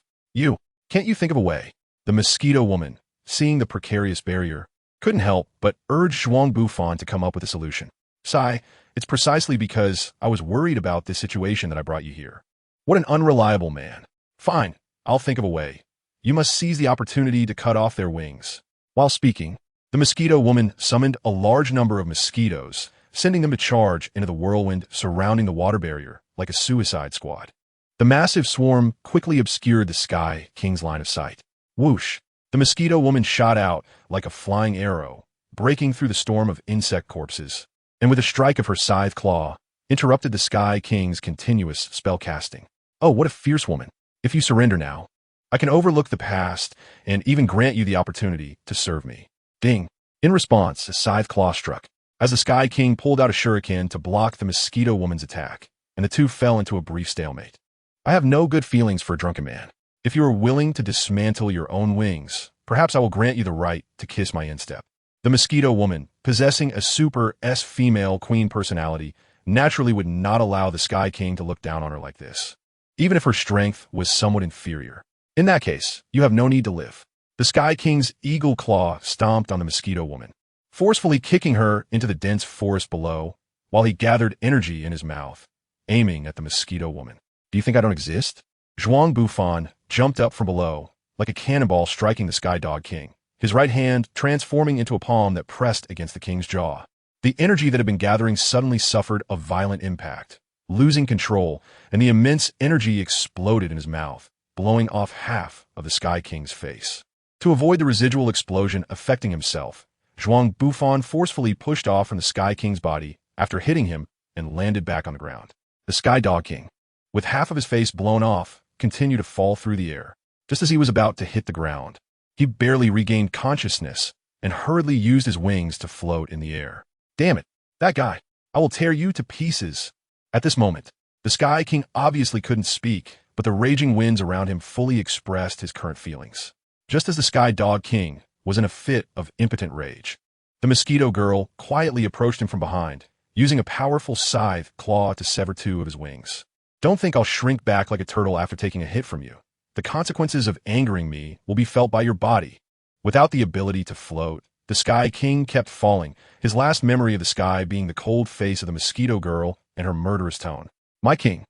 Can't you think of a way?" The mosquito woman, seeing the precarious barrier, couldn't help but urge Zhuang Bufan to come up with a solution. "Sai, it's precisely because I was worried about this situation that I brought you here." "What an unreliable man." "Fine, I'll think of a way. You must seize the opportunity to cut off their wings." While speaking, the mosquito woman summoned a large number of mosquitoes, sending them to charge into the whirlwind surrounding the water barrier like a suicide squad. The massive swarm quickly obscured the Sky King's line of sight. Whoosh! The mosquito woman shot out like a flying arrow, breaking through the storm of insect corpses, and with a strike of her scythe claw, interrupted the Sky King's continuous spellcasting. "Oh, what a fierce woman. If you surrender now, I can overlook the past and even grant you the opportunity to serve me." Ding! In response, a scythe claw struck, as the Sky King pulled out a shuriken to block the mosquito woman's attack, and the two fell into a brief stalemate. "I have no good feelings for a drunken man. If you are willing to dismantle your own wings, perhaps I will grant you the right to kiss my instep." The mosquito woman, possessing a super female queen personality, naturally would not allow the Sky King to look down on her like this, even if her strength was somewhat inferior. "In that case, you have no need to live." The Sky King's eagle claw stomped on the mosquito woman, forcefully kicking her into the dense forest below, while he gathered energy in his mouth, aiming at the mosquito woman. "Do you think I don't exist?" Zhuang Bufan jumped up from below, like a cannonball striking the Sky Dog King, his right hand transforming into a palm that pressed against the king's jaw. The energy that had been gathering suddenly suffered a violent impact, losing control, and the immense energy exploded in his mouth, blowing off half of the Sky King's face. To avoid the residual explosion affecting himself, Zhuang Bufan forcefully pushed off from the Sky King's body after hitting him and landed back on the ground. The Sky Dog King, with half of his face blown off, continued to fall through the air. Just as he was about to hit the ground, he barely regained consciousness and hurriedly used his wings to float in the air. "Damn it, that guy! I will tear you to pieces." At this moment, the Sky King obviously couldn't speak, but the raging winds around him fully expressed his current feelings. Just as the Sky Dog King was in a fit of impotent rage, The mosquito girl quietly approached him from behind, using a powerful scythe claw to sever two of his wings. Don't think I'll shrink back like a turtle after taking a hit from you. The consequences of angering me will be felt by your body. Without the ability to float, the Sky King kept falling, his last memory of the sky being the cold face of the mosquito girl and her murderous tone. My king.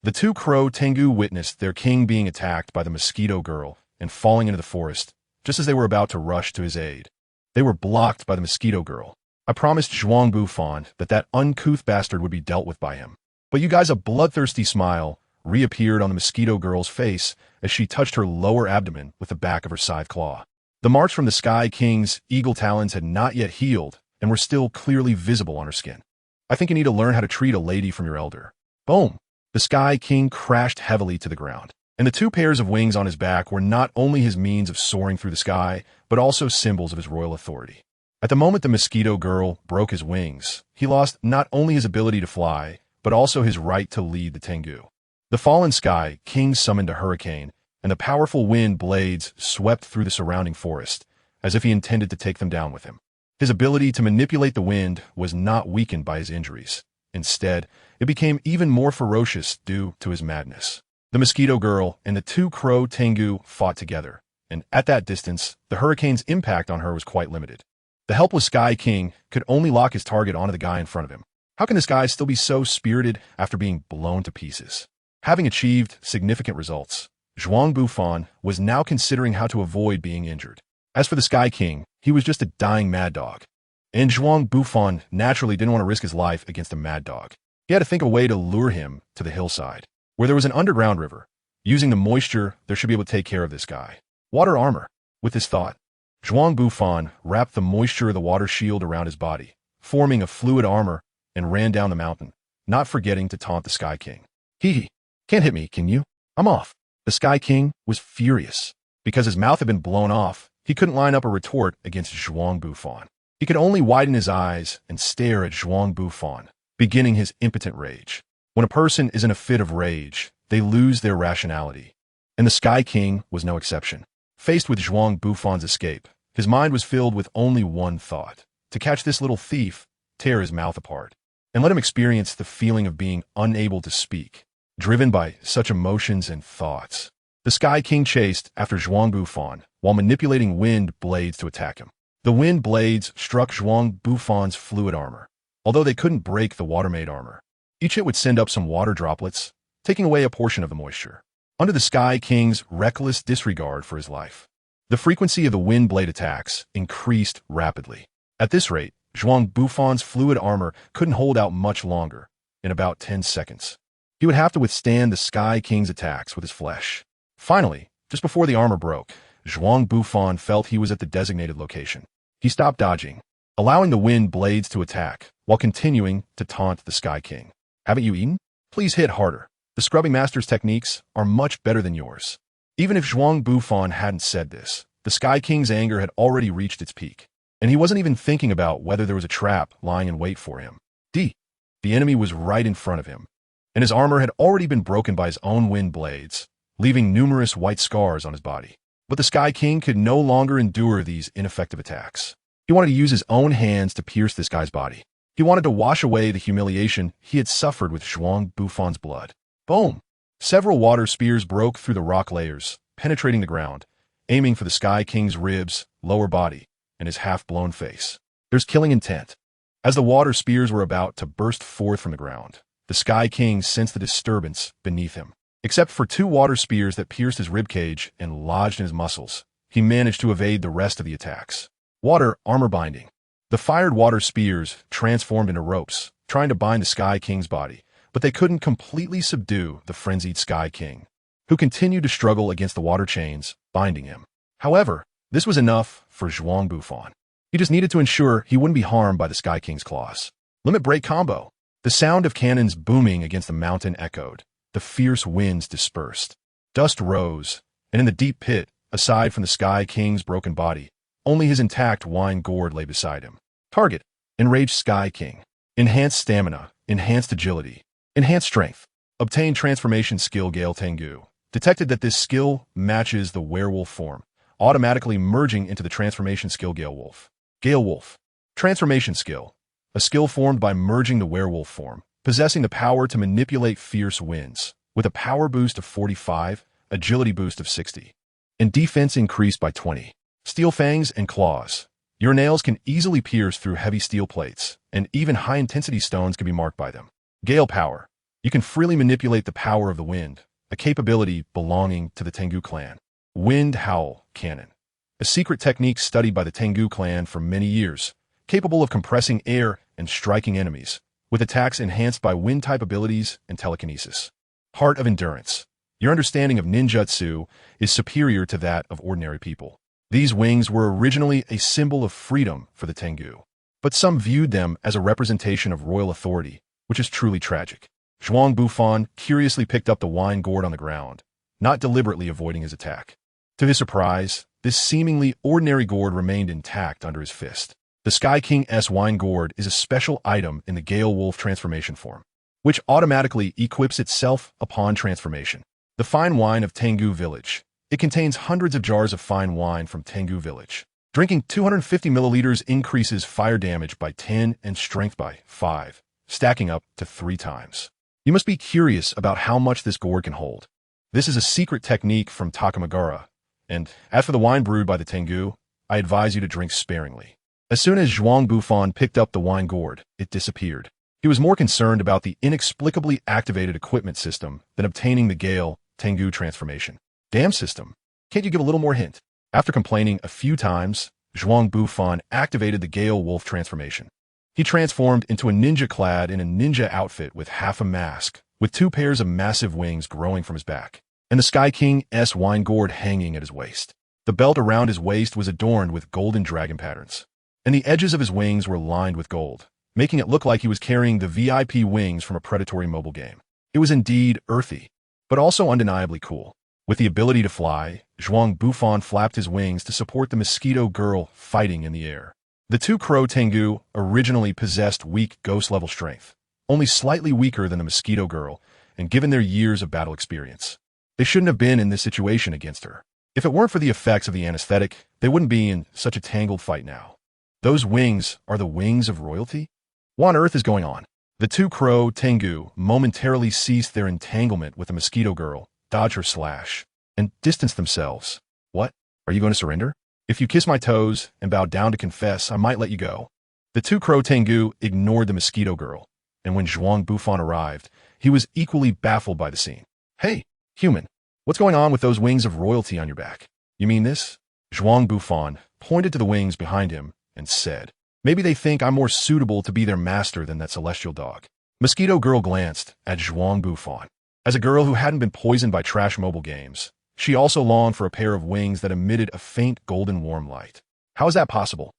The two Crow Tengu witnessed their king being attacked by the mosquito girl and falling into the forest, just as they were about to rush to his aid. They were blocked by the mosquito girl. I promised Zhuang Bufan that uncouth bastard would be dealt with by him. But you guys, a bloodthirsty smile reappeared on the mosquito girl's face as she touched her lower abdomen with the back of her scythe claw. The marks from the Sky King's eagle talons had not yet healed and were still clearly visible on her skin. I think you need to learn how to treat a lady from your elder. Boom! The Sky King crashed heavily to the ground, and the two pairs of wings on his back were not only his means of soaring through the sky, but also symbols of his royal authority. At the moment the mosquito girl broke his wings, he lost not only his ability to fly, but also his right to lead the Tengu. The fallen Sky King summoned a hurricane, and the powerful wind blades swept through the surrounding forest, as if he intended to take them down with him. His ability to manipulate the wind was not weakened by his injuries. Instead, it became even more ferocious due to his madness. The mosquito girl and the two Crow Tengu fought together, and at that distance, the hurricane's impact on her was quite limited. The helpless Sky King could only lock his target onto the guy in front of him. How can this guy still be so spirited after being blown to pieces? Having achieved significant results, Zhuang Bufan was now considering how to avoid being injured. As for the Sky King, he was just a dying mad dog. And Zhuang Bufan naturally didn't want to risk his life against a mad dog. He had to think of a way to lure him to the hillside, where there was an underground river. Using the moisture, there should be able to take care of this guy. Water armor. With this thought, Zhuang Bufan wrapped the moisture of the water shield around his body, forming a fluid armor, and ran down the mountain, not forgetting to taunt the Sky King. Hee. Can't hit me, can you? I'm off. The Sky King was furious. Because his mouth had been blown off, he couldn't line up a retort against Zhuang Bufan. He could only widen his eyes and stare at Zhuang Bufan, beginning his impotent rage. When a person is in a fit of rage, they lose their rationality. And the Sky King was no exception. Faced with Zhuang Bufan's escape, his mind was filled with only one thought: to catch this little thief, tear his mouth apart, and let him experience the feeling of being unable to speak. Driven by such emotions and thoughts, the Sky King chased after Zhuang Bufan while manipulating wind blades to attack him. The wind blades struck Zhuang Bufan's fluid armor, although they couldn't break the water-made armor. Each hit would send up some water droplets, taking away a portion of the moisture. Under the Sky King's reckless disregard for his life, the frequency of the wind blade attacks increased rapidly. At this rate, Zhuang Bufan's fluid armor couldn't hold out much longer. In about 10 seconds, he would have to withstand the Sky King's attacks with his flesh. Finally, just before the armor broke, Zhuang Bufan felt he was at the designated location. He stopped dodging, allowing the wind blades to attack, while continuing to taunt the Sky King. Haven't you eaten? Please hit harder. The Scrubbing Master's techniques are much better than yours. Even if Zhuang Bufan hadn't said this, the Sky King's anger had already reached its peak, and he wasn't even thinking about whether there was a trap lying in wait for him. The enemy was right in front of him, and his armor had already been broken by his own wind blades, leaving numerous white scars on his body. But the Sky King could no longer endure these ineffective attacks. He wanted to use his own hands to pierce this guy's body. He wanted to wash away the humiliation he had suffered with Zhuang Bufan's blood. Boom! Several water spears broke through the rock layers, penetrating the ground, aiming for the Sky King's ribs, lower body, and his half-blown face. There's killing intent. As the water spears were about to burst forth from the ground, the Sky King sensed the disturbance beneath him. Except for 2 water spears that pierced his ribcage and lodged in his muscles, he managed to evade the rest of the attacks. Water armor binding. The fired water spears transformed into ropes, trying to bind the Sky King's body, but they couldn't completely subdue the frenzied Sky King, who continued to struggle against the water chains, binding him. However, this was enough for Zhuang Bufan. He just needed to ensure he wouldn't be harmed by the Sky King's claws. Limit break combo. The sound of cannons booming against the mountain echoed. The fierce winds dispersed. Dust rose, and in the deep pit, aside from the Sky King's broken body, only his intact wine gourd lay beside him. Target: Enraged Sky King. Enhanced stamina, enhanced agility, enhanced strength. Obtain transformation skill Gale Tengu. Detected that this skill matches the werewolf form, automatically merging into the transformation skill Gale Wolf. Gale Wolf. Transformation skill. A skill formed by merging the werewolf form, possessing the power to manipulate fierce winds, with a power boost of 45, agility boost of 60, and defense increased by 20. Steel fangs and claws. Your nails can easily pierce through heavy steel plates, and even high-intensity stones can be marked by them. Gale power. You can freely manipulate the power of the wind, a capability belonging to the Tengu clan. Wind howl cannon. A secret technique studied by the Tengu clan for many years, capable of compressing air and striking enemies, with attacks enhanced by wind-type abilities and telekinesis. Heart of endurance. Your understanding of ninjutsu is superior to that of ordinary people. These wings were originally a symbol of freedom for the Tengu, but some viewed them as a representation of royal authority, which is truly tragic. Zhuang Bufan curiously picked up the wine gourd on the ground, not deliberately avoiding his attack. To his surprise, this seemingly ordinary gourd remained intact under his fist. The Sky King's wine gourd is a special item in the Gale Wolf transformation form, which automatically equips itself upon transformation. The fine wine of Tengu Village. It contains hundreds of jars of fine wine from Tengu Village. Drinking 250 milliliters increases fire damage by 10 and strength by 5, stacking up to 3 times. You must be curious about how much this gourd can hold. This is a secret technique from Takamagara, and as for the wine brewed by the Tengu, I advise you to drink sparingly. As soon as Zhuang Bufan picked up the wine gourd, it disappeared. He was more concerned about the inexplicably activated equipment system than obtaining the Gale Tengu transformation. Damn system. Can't you give a little more hint? After complaining a few times, Zhuang Bufan activated the Gale Wolf transformation. He transformed into a ninja clad in a ninja outfit with half a mask, with 2 pairs of massive wings growing from his back, and the Sky King's wine gourd hanging at his waist. The belt around his waist was adorned with golden dragon patterns, and the edges of his wings were lined with gold, making it look like he was carrying the VIP wings from a predatory mobile game. It was indeed earthy, but also undeniably cool. With the ability to fly, Zhuang Bufan flapped his wings to support the mosquito girl fighting in the air. The 2 Crow Tengu originally possessed weak ghost-level strength, only slightly weaker than the mosquito girl, and given their years of battle experience, they shouldn't have been in this situation against her. If it weren't for the effects of the anesthetic, they wouldn't be in such a tangled fight now. Those wings are the wings of royalty? What on earth is going on? The 2 Crow Tengu momentarily ceased their entanglement with the mosquito girl, dodged her slash, and distanced themselves. What? Are you going to surrender? If you kiss my toes and bow down to confess, I might let you go. The 2 Crow Tengu ignored the mosquito girl, and when Zhuang Bufan arrived, he was equally baffled by the scene. Hey, human, what's going on with those wings of royalty on your back? You mean this? Zhuang Bufan pointed to the wings behind him and said, maybe they think I'm more suitable to be their master than that celestial dog. Mosquito girl glanced at Zhuang Bufan. As a girl who hadn't been poisoned by trash mobile games, she also longed for a pair of wings that emitted a faint golden warm light. How is that possible?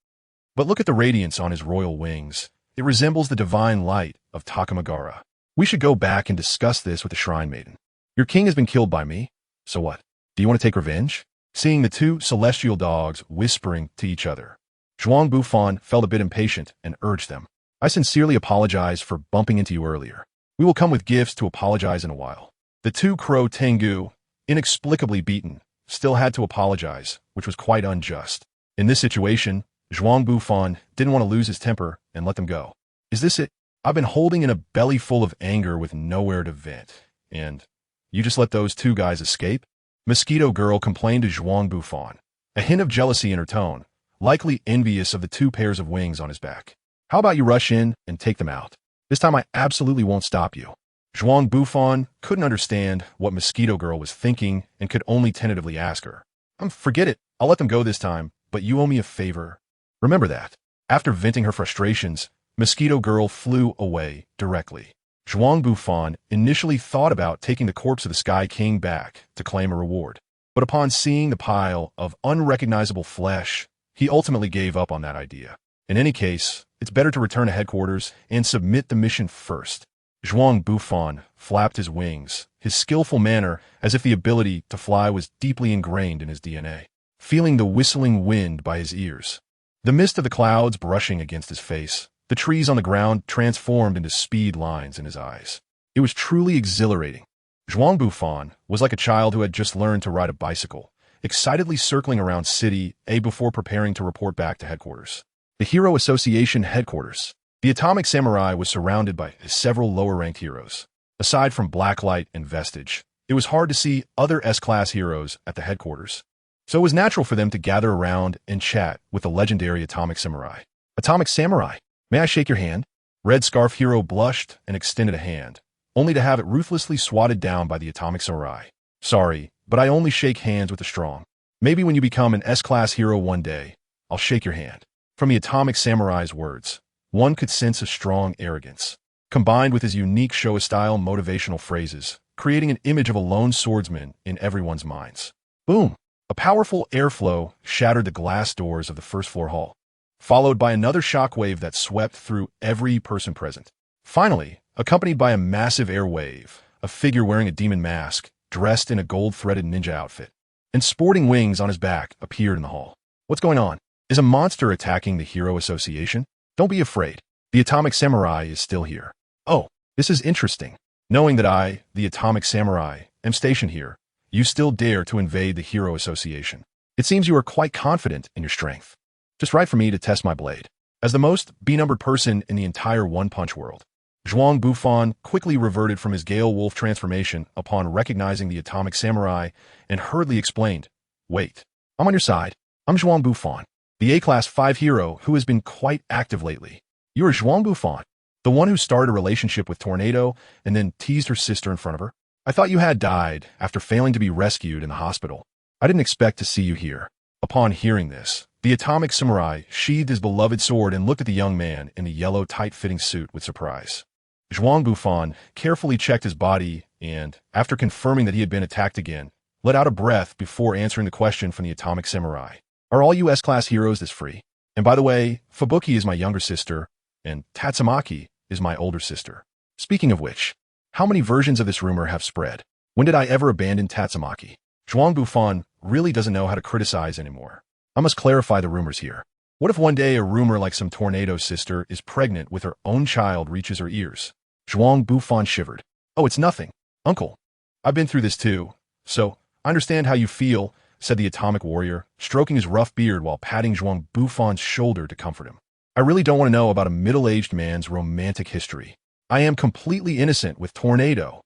But look at the radiance on his royal wings. It resembles the divine light of Takamagara. We should go back and discuss this with the Shrine Maiden. Your king has been killed by me. So what? Do you want to take revenge? Seeing the 2 celestial dogs whispering to each other, Zhuang Bufan felt a bit impatient and urged them. I sincerely apologize for bumping into you earlier. We will come with gifts to apologize in a while. The 2 Crow Tengu, inexplicably beaten, still had to apologize, which was quite unjust. In this situation, Zhuang Bufan didn't want to lose his temper and let them go. Is this it? I've been holding in a belly full of anger with nowhere to vent, and you just let those 2 guys escape? Mosquito girl complained to Zhuang Bufan, a hint of jealousy in her tone, likely envious of the 2 pairs of wings on his back. How about you rush in and take them out? This time I absolutely won't stop you. Zhuang Bufan couldn't understand what Mosquito Girl was thinking and could only tentatively ask her. Forget it. I'll let them go this time, but you owe me a favor. Remember that. After venting her frustrations, Mosquito Girl flew away directly. Zhuang Bufan initially thought about taking the corpse of the Sky King back to claim a reward, but upon seeing the pile of unrecognizable flesh, he ultimately gave up on that idea. In any case, it's better to return to headquarters and submit the mission first. Zhuang Bufan flapped his wings, his skillful manner as if the ability to fly was deeply ingrained in his DNA, feeling the whistling wind by his ears. The mist of the clouds brushing against his face, the trees on the ground transformed into speed lines in his eyes. It was truly exhilarating. Zhuang Bufan was like a child who had just learned to ride a bicycle, excitedly circling around City A before preparing to report back to headquarters. The Hero Association headquarters. The Atomic Samurai was surrounded by several lower-ranked heroes. Aside from Blacklight and Vestige, it was hard to see other S-class heroes at the headquarters. So it was natural for them to gather around and chat with the legendary Atomic Samurai. Atomic Samurai, may I shake your hand? Red Scarf Hero blushed and extended a hand, only to have it ruthlessly swatted down by the Atomic Samurai. Sorry, but I only shake hands with the strong. Maybe when you become an S-class hero one day, I'll shake your hand. From the Atomic Samurai's words, one could sense a strong arrogance, combined with his unique Showa-style motivational phrases, creating an image of a lone swordsman in everyone's minds. Boom! A powerful airflow shattered the glass doors of the first-floor hall, followed by another shockwave that swept through every person present. Finally, accompanied by a massive air wave, a figure wearing a demon mask, dressed in a gold-threaded ninja outfit, and sporting wings on his back, appeared in the hall. What's going on? Is a monster attacking the Hero Association? Don't be afraid. The Atomic Samurai is still here. Oh, this is interesting. Knowing that I, the Atomic Samurai, am stationed here, you still dare to invade the Hero Association. It seems you are quite confident in your strength. Just right for me to test my blade. As the most B-numbered person in the entire One-Punch world, Zhuang Bufan quickly reverted from his Gale Wolf transformation upon recognizing the Atomic Samurai and hurriedly explained, "Wait, I'm on your side. I'm Zhuang Bufan, the A-Class 5 hero who has been quite active lately. You are Zhuang Bufan, the one who started a relationship with Tornado and then teased her sister in front of her? I thought you had died after failing to be rescued in the hospital. I didn't expect to see you here." Upon hearing this, the Atomic Samurai sheathed his beloved sword and looked at the young man in the yellow tight-fitting suit with surprise. Zhuang Bufan carefully checked his body and, after confirming that he had been attacked again, let out a breath before answering the question from the Atomic Samurai. "Are all you S-class heroes this free? And by the way, Fubuki is my younger sister, and Tatsumaki is my older sister. Speaking of which, how many versions of this rumor have spread? When did I ever abandon Tatsumaki?" Zhuang Bufan really doesn't know how to criticize anymore. I must clarify the rumors here. What if one day a rumor like some Tornado's sister is pregnant with her own child reaches her ears? Zhuang Bufan shivered. "Oh, it's nothing, uncle. I've been through this too, so I understand how you feel," said the Atomic Warrior, stroking his rough beard while patting Zhuang Bufan's shoulder to comfort him. "I really don't want to know about a middle-aged man's romantic history. I am completely innocent with Tornado."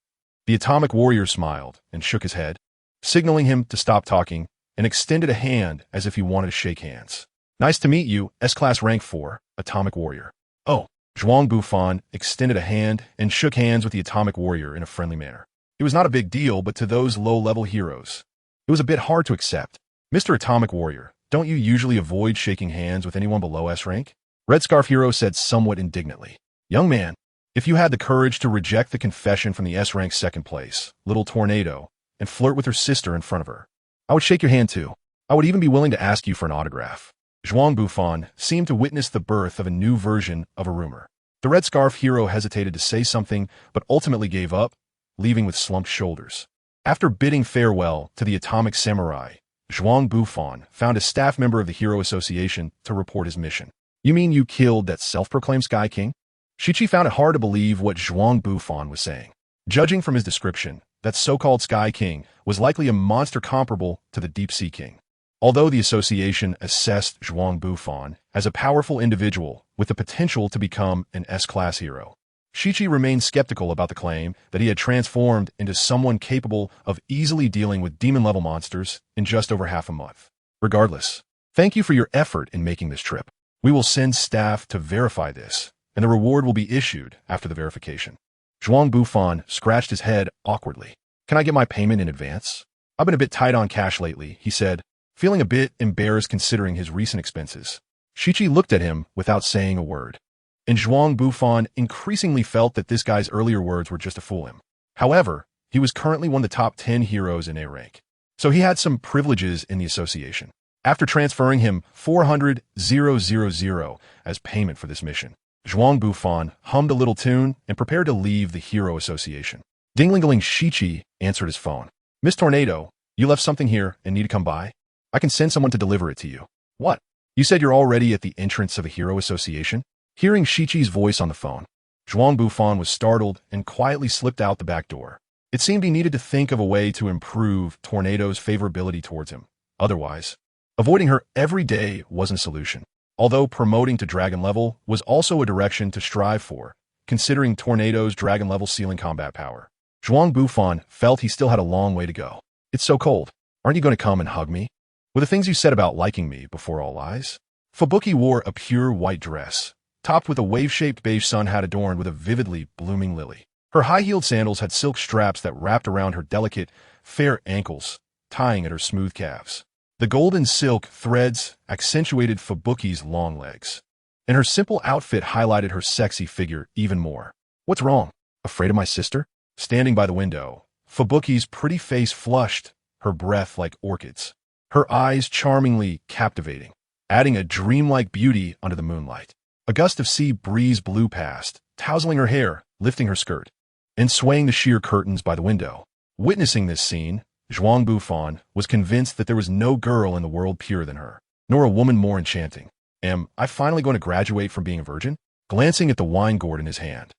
The Atomic Warrior smiled and shook his head, signaling him to stop talking, and extended a hand as if he wanted to shake hands. "Nice to meet you, S-Class Rank 4, Atomic Warrior." "Oh." Zhuang Bufan extended a hand and shook hands with the Atomic Warrior in a friendly manner. It was not a big deal, but to those low-level heroes, it was a bit hard to accept. "Mr. Atomic Warrior, don't you usually avoid shaking hands with anyone below S rank?" Red Scarf Hero said somewhat indignantly. "Young man, if you had the courage to reject the confession from the S rank second place, Little Tornado, and flirt with her sister in front of her, I would shake your hand too. I would even be willing to ask you for an autograph." Zhuang Bufan seemed to witness the birth of a new version of a rumor. The Red Scarf Hero hesitated to say something, but ultimately gave up, leaving with slumped shoulders. After bidding farewell to the Atomic Samurai, Zhuang Bufan found a staff member of the Hero Association to report his mission. "You mean you killed that self-proclaimed Sky King?" Shichi found it hard to believe what Zhuang Bufan was saying. Judging from his description, that so-called Sky King was likely a monster comparable to the Deep Sea King. Although the association assessed Zhuang Bufan as a powerful individual with the potential to become an S-class hero, Shichi remained skeptical about the claim that he had transformed into someone capable of easily dealing with demon-level monsters in just over half a month. Regardless, thank you for your effort in making this trip. We will send staff to verify this, and the reward will be issued after the verification. Zhuang Bufan scratched his head awkwardly. "Can I get my payment in advance? I've been a bit tight on cash lately," he said, feeling a bit embarrassed considering his recent expenses. Shichi looked at him without saying a word, and Zhuang Bufan increasingly felt that this guy's earlier words were just to fool him. However, he was currently one of the top 10 heroes in A rank, so he had some privileges in the association. After transferring him 400,000 as payment for this mission, Zhuang Bufan hummed a little tune and prepared to leave the Hero Association. Ding-ling-a-ling, Shichi answered his phone. "Miss Tornado, you left something here and need to come by? I can send someone to deliver it to you." "What? You said you're already at the entrance of the Hero Association?" Hearing Shichi's voice on the phone, Zhuang Bufan was startled and quietly slipped out the back door. It seemed he needed to think of a way to improve Tornado's favorability towards him. Otherwise, avoiding her every day wasn't a solution. although promoting to dragon level was also a direction to strive for, considering Tornado's dragon level ceiling combat power. Zhuang Bufan felt he still had a long way to go. It's so cold. Aren't you going to come and hug me? Were the things you said about liking me before all lies? Fubuki wore a pure white dress, topped with a wave-shaped beige sun hat adorned with a vividly blooming lily. Her high-heeled sandals had silk straps that wrapped around her delicate, fair ankles, tying at her smooth calves. The golden silk threads accentuated Fubuki's long legs, and her simple outfit highlighted her sexy figure even more. What's wrong? Afraid of my sister? Standing by the window, Fubuki's pretty face flushed, her breath like orchids, her eyes charmingly captivating, adding a dreamlike beauty under the moonlight. A gust of sea breeze blew past, tousling her hair, lifting her skirt, and swaying the sheer curtains by the window. Witnessing this scene, Zhuang Bufan was convinced that there was no girl in the world purer than her, nor a woman more enchanting. Am I finally going to graduate from being a virgin? Glancing at the wine gourd in his hand,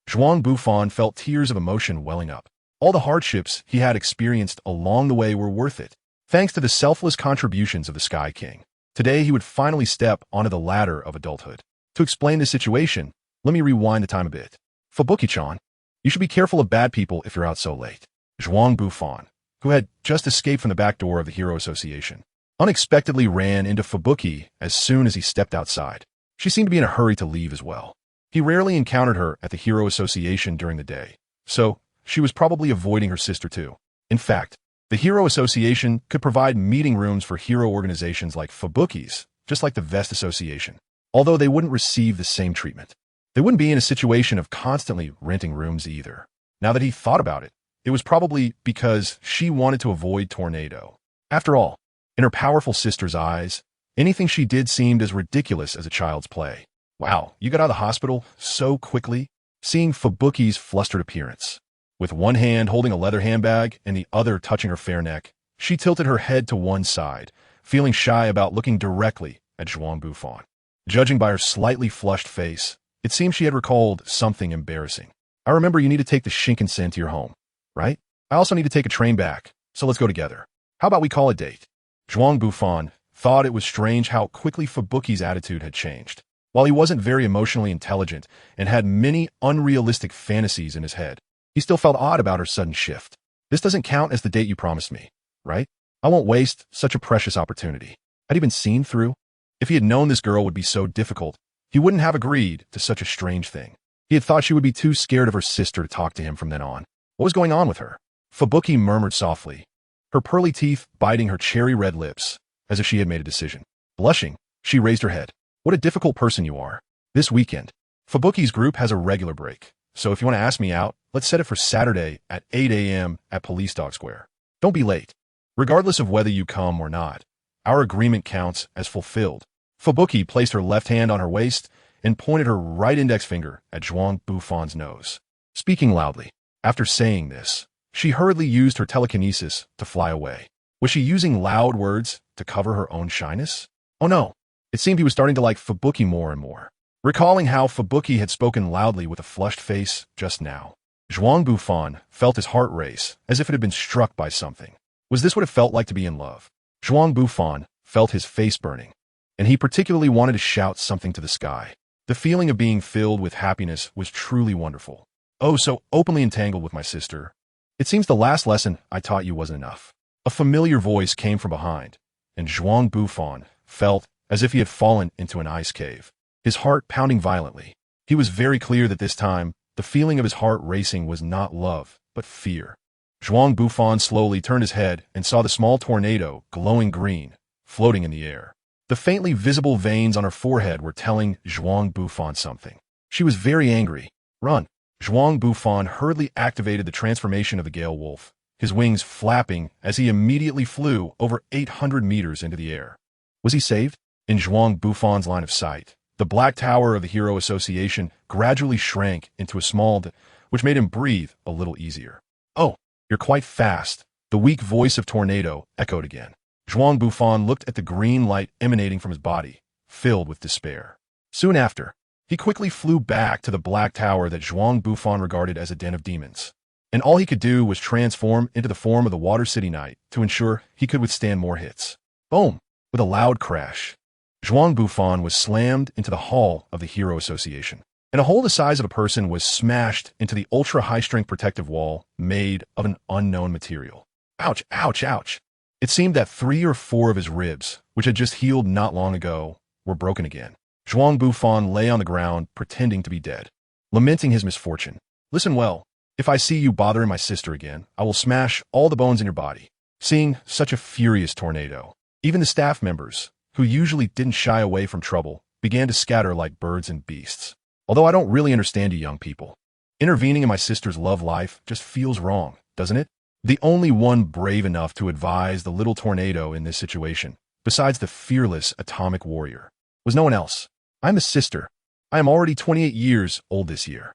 Zhuang Bufan felt tears of emotion welling up. All the hardships he had experienced along the way were worth it, thanks to the selfless contributions of the Sky King. Today he would finally step onto the ladder of adulthood. To explain the situation, let me rewind the time a bit. Fubuki-chan, you should be careful of bad people if you're out so late. Zhuang Bufan, who had just escaped from the back door of the Hero Association, unexpectedly ran into Fubuki as soon as he stepped outside. She seemed to be in a hurry to leave as well. He rarely encountered her at the Hero Association during the day, so she was probably avoiding her sister too. In fact, the Hero Association could provide meeting rooms for hero organizations like Fubuki's, just like the Vest Association, although they wouldn't receive the same treatment. They wouldn't be in a situation of constantly renting rooms either. Now that he thought about it, it was probably because she wanted to avoid Tornado. After all, in her powerful sister's eyes, anything she did seemed as ridiculous as a child's play. Wow, you got out of the hospital so quickly? Seeing Fubuki's flustered appearance, with one hand holding a leather handbag and the other touching her fair neck, she tilted her head to one side, feeling shy about looking directly at Zhuang Bufan. Judging by her slightly flushed face, it seemed she had recalled something embarrassing. I remember you need to take the Shinkansen to your home, right? I also need to take a train back, so let's go together. How about we call a date? Zhuang Bufan thought it was strange how quickly Fubuki's attitude had changed. While he wasn't very emotionally intelligent and had many unrealistic fantasies in his head, he still felt odd about her sudden shift. This doesn't count as the date you promised me, right? I won't waste such a precious opportunity. Had he been seen through? If he had known this girl would be so difficult, he wouldn't have agreed to such a strange thing. He had thought she would be too scared of her sister to talk to him from then on. What was going on with her? Fubuki murmured softly, her pearly teeth biting her cherry-red lips, as if she had made a decision. Blushing, she raised her head. What a difficult person you are. This weekend, Fubuki's group has a regular break, so if you want to ask me out, let's set it for Saturday at 8 a.m. at Police Dog Square. Don't be late. Regardless of whether you come or not, our agreement counts as fulfilled. Fubuki placed her left hand on her waist and pointed her right index finger at Zhuang Bufan's nose, speaking loudly. After saying this, she hurriedly used her telekinesis to fly away. Was she using loud words to cover her own shyness? Oh no. It seemed he was starting to like Fubuki more and more. Recalling how Fubuki had spoken loudly with a flushed face just now, Zhuang Bufan felt his heart race as if it had been struck by something. Was this what it felt like to be in love? Zhuang Bufan felt his face burning, and he particularly wanted to shout something to the sky. The feeling of being filled with happiness was truly wonderful. Oh, so openly entangled with my sister. It seems the last lesson I taught you wasn't enough. A familiar voice came from behind, and Zhuang Bufan felt as if he had fallen into an ice cave, his heart pounding violently. He was very clear that this time, the feeling of his heart racing was not love, but fear. Zhuang Bufan slowly turned his head and saw the small tornado, glowing green, floating in the air. The faintly visible veins on her forehead were telling Zhuang Bufan something. She was very angry. Run! Zhuang Bufan hurriedly activated the transformation of the Gale Wolf, his wings flapping as he immediately flew over 800 meters into the air. Was he saved? In Zhuang Bufan's line of sight, the black tower of the Hero Association gradually shrank into a small which made him breathe a little easier. Oh, you're quite fast, the weak voice of Tornado echoed again. Zhuang Bufan looked at the green light emanating from his body, filled with despair. Soon after, he quickly flew back to the black tower that Zhuang Bufan regarded as a den of demons, and all he could do was transform into the form of the Water City Knight to ensure he could withstand more hits. Boom! With a loud crash, Zhuang Bufan was slammed into the hall of the Hero Association, and a hole the size of a person was smashed into the ultra-high-strength protective wall made of an unknown material. Ouch, ouch, ouch. It seemed that 3 or 4 of his ribs, which had just healed not long ago, were broken again. Zhuang Bufan lay on the ground, pretending to be dead, lamenting his misfortune. Listen well. If I see you bothering my sister again, I will smash all the bones in your body. Seeing such a furious tornado, even the staff members, who usually didn't shy away from trouble, began to scatter like birds and beasts. Although I don't really understand you young people. Intervening in my sister's love life just feels wrong, doesn't it? The only one brave enough to advise the little tornado in this situation, besides the fearless atomic warrior, was no one else. I'm the sister. I am already 28 years old this year.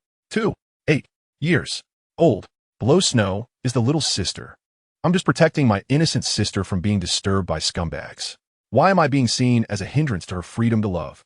8 years old. Below snow is the little sister. I'm just protecting my innocent sister from being disturbed by scumbags. Why am I being seen as a hindrance to her freedom to love?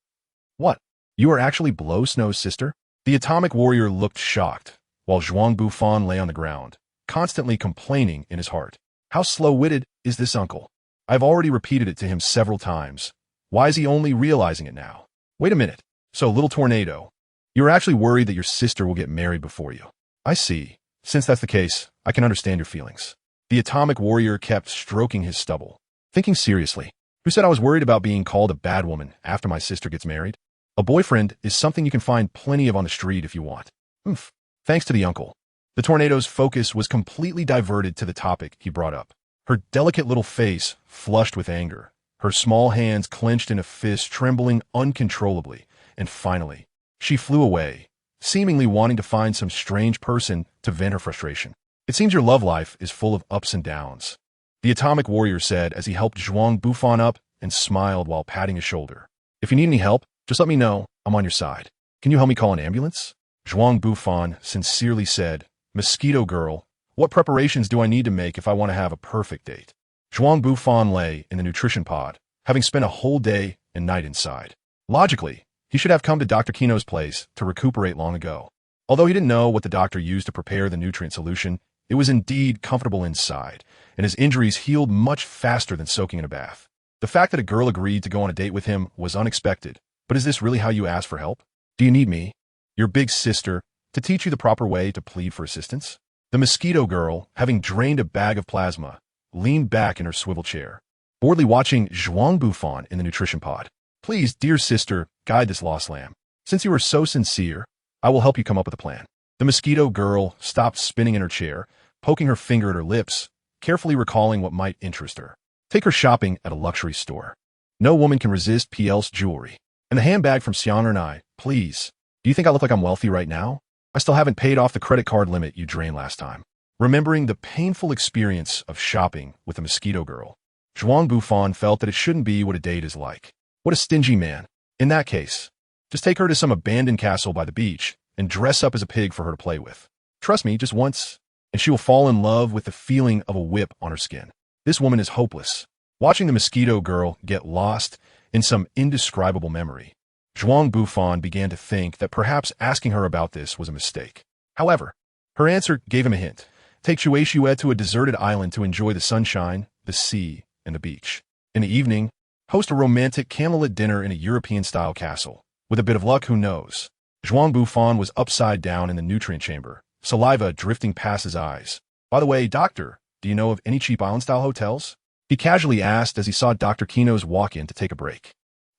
What? You are actually Below Snow's sister? The atomic warrior looked shocked, while Zhuang Bufan lay on the ground, constantly complaining in his heart. How slow-witted is this uncle? I've already repeated it to him several times. Why is he only realizing it now? Wait a minute. So, little tornado, you're actually worried that your sister will get married before you. I see. Since that's the case, I can understand your feelings. The atomic warrior kept stroking his stubble, thinking seriously. Who said I was worried about being called a bad woman after my sister gets married? A boyfriend is something you can find plenty of on the street if you want. Oof. Thanks to the uncle. The tornado's focus was completely diverted to the topic he brought up. Her delicate little face flushed with anger, her small hands clenched in a fist trembling uncontrollably, and finally, she flew away, seemingly wanting to find some strange person to vent her frustration. It seems your love life is full of ups and downs, the atomic warrior said as he helped Zhuang Bufan up and smiled while patting his shoulder. If you need any help, just let me know. I'm on your side. Can you help me call an ambulance? Zhuang Bufan sincerely said, Mosquito girl, what preparations do I need to make if I want to have a perfect date? Zhuang Bufan lay in the nutrition pod, having spent a whole day and night inside. Logically, he should have come to Dr. Kino's place to recuperate long ago. Although he didn't know what the doctor used to prepare the nutrient solution, it was indeed comfortable inside, and his injuries healed much faster than soaking in a bath. The fact that a girl agreed to go on a date with him was unexpected, but is this really how you ask for help? Do you need me, your big sister, to teach you the proper way to plead for assistance? The mosquito girl, having drained a bag of plasma, leaned back in her swivel chair, boredly watching Zhuang Bufan in the nutrition pod. Please, dear sister, guide this lost lamb. Since you are so sincere, I will help you come up with a plan. The mosquito girl stopped spinning in her chair, poking her finger at her lips, carefully recalling what might interest her. Take her shopping at a luxury store. No woman can resist PL's jewelry. And the handbag from Xiang and I, please. Do you think I look like I'm wealthy right now? I still haven't paid off the credit card limit you drained last time. Remembering the painful experience of shopping with the mosquito girl, Zhuang Bufan felt that it shouldn't be what a date is like. What a stingy man. In that case, just take her to some abandoned castle by the beach and dress up as a pig for her to play with. Trust me, just once, and she will fall in love with the feeling of a whip on her skin. This woman is hopeless. Watching the mosquito girl get lost in some indescribable memory, Zhuang Bufan began to think that perhaps asking her about this was a mistake. However, her answer gave him a hint. Take Shueishuet to a deserted island to enjoy the sunshine, the sea, and the beach. In the evening, host a romantic candlelit dinner in a European-style castle. With a bit of luck, who knows? Zhuang Bufan was upside down in the nutrient chamber, saliva drifting past his eyes. By the way, doctor, do you know of any cheap island-style hotels? He casually asked as he saw Dr. Kino's walk in to take a break.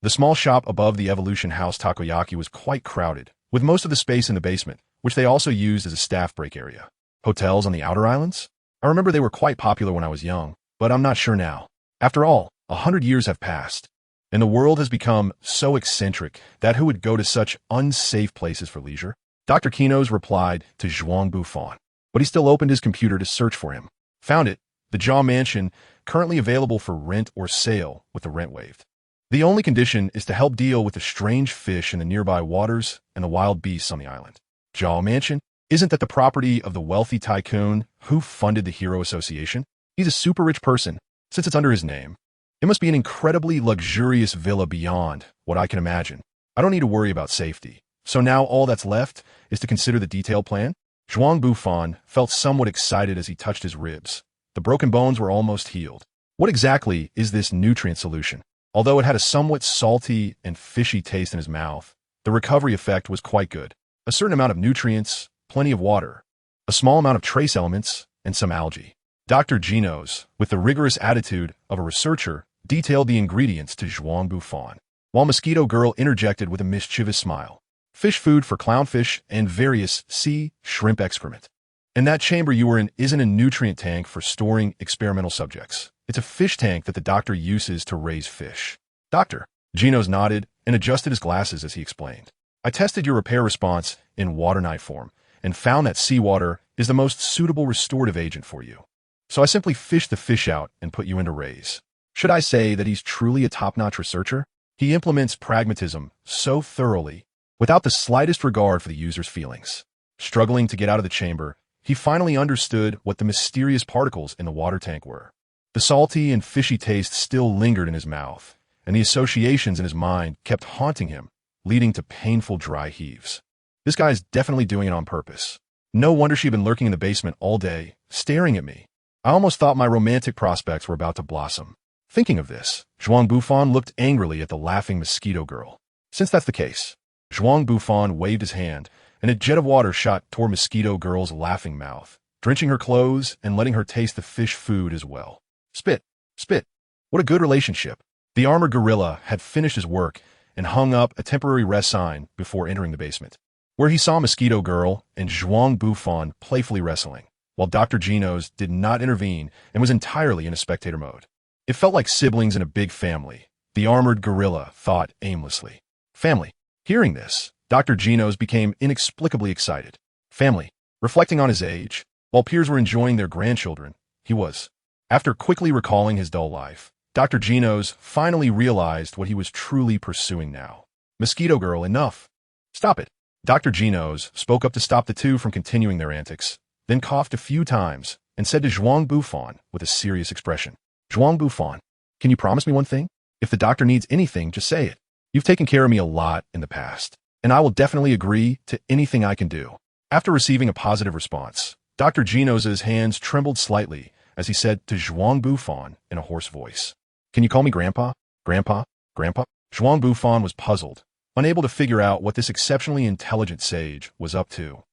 The small shop above the Evolution House Takoyaki was quite crowded, with most of the space in the basement, which they also used as a staff break area. Hotels on the outer islands? I remember they were quite popular when I was young, but I'm not sure now. After all, 100 years have passed, and the world has become so eccentric that who would go to such unsafe places for leisure? Dr. Kino's replied to Zhuang Bufan, but he still opened his computer to search for him. Found it, the Jaw Mansion, currently available for rent or sale with the rent waived. The only condition is to help deal with the strange fish in the nearby waters and the wild beasts on the island. Jaw Mansion? Isn't that the property of the wealthy tycoon who funded the Hero Association? He's a super rich person, since it's under his name. It must be an incredibly luxurious villa beyond what I can imagine. I don't need to worry about safety. So now all that's left is to consider the detailed plan? Zhuang Bufan felt somewhat excited as he touched his ribs. The broken bones were almost healed. What exactly is this nutrient solution? Although it had a somewhat salty and fishy taste in his mouth, the recovery effect was quite good. A certain amount of nutrients, plenty of water, a small amount of trace elements, and some algae. Dr. Ginos, with the rigorous attitude of a researcher, detailed the ingredients to Zhuang Bufan, while Mosquito Girl interjected with a mischievous smile. Fish food for clownfish and various sea shrimp excrement. And that chamber you were in isn't a nutrient tank for storing experimental subjects. It's a fish tank that the doctor uses to raise fish. Doctor. Ginos nodded and adjusted his glasses as he explained. I tested your repair response in water night form and found that seawater is the most suitable restorative agent for you. So I simply fished the fish out and put you into raise. Should I say that he's truly a top-notch researcher? He implements pragmatism so thoroughly, without the slightest regard for the user's feelings. Struggling to get out of the chamber, he finally understood what the mysterious particles in the water tank were. The salty and fishy taste still lingered in his mouth, and the associations in his mind kept haunting him, leading to painful dry heaves. This guy is definitely doing it on purpose. No wonder she'd been lurking in the basement all day, staring at me. I almost thought my romantic prospects were about to blossom. Thinking of this, Zhuang Bufan looked angrily at the laughing Mosquito Girl. Since that's the case, Zhuang Bufan waved his hand, and a jet of water shot toward Mosquito Girl's laughing mouth, drenching her clothes and letting her taste the fish food as well. Spit, spit. What a good relationship. The armored gorilla had finished his work and hung up a temporary rest sign before entering the basement, where he saw Mosquito Girl and Zhuang Bufan playfully wrestling, while Dr. Ginos did not intervene and was entirely in a spectator mode. It felt like siblings in a big family, the armored gorilla thought aimlessly. Family. Hearing this, Dr. Ginos became inexplicably excited. Family. Reflecting on his age, while peers were enjoying their grandchildren, he was. After quickly recalling his dull life, Dr. Ginos finally realized what he was truly pursuing now. Mosquito Girl, enough. Stop it. Dr. Ginos spoke up to stop the two from continuing their antics, then coughed a few times and said to Zhuang Bufan with a serious expression, Zhuang Bufan, can you promise me one thing? If the doctor needs anything, just say it. You've taken care of me a lot in the past, and I will definitely agree to anything I can do. After receiving a positive response, Dr. Ginos' hands trembled slightly as he said to Zhuang Bufan in a hoarse voice, can you call me Grandpa? Grandpa? Grandpa? Zhuang Bufan was puzzled, unable to figure out what this exceptionally intelligent sage was up to.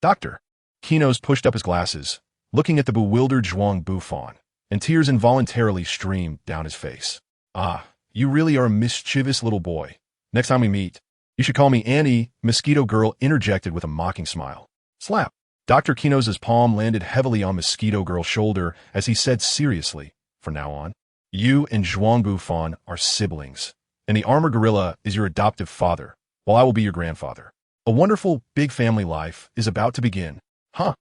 Doctor. Ginos pushed up his glasses, looking at the bewildered Zhuang Bufan, and tears involuntarily streamed down his face. Ah, you really are a mischievous little boy. Next time we meet, you should call me Annie, Mosquito Girl interjected with a mocking smile. Slap. Dr. Ginos' palm landed heavily on Mosquito Girl's shoulder as he said seriously, from now on, you and Zhuang Bufan are siblings, and the armored gorilla is your adoptive father, while I will be your grandfather. A wonderful, big family life is about to begin. Huh?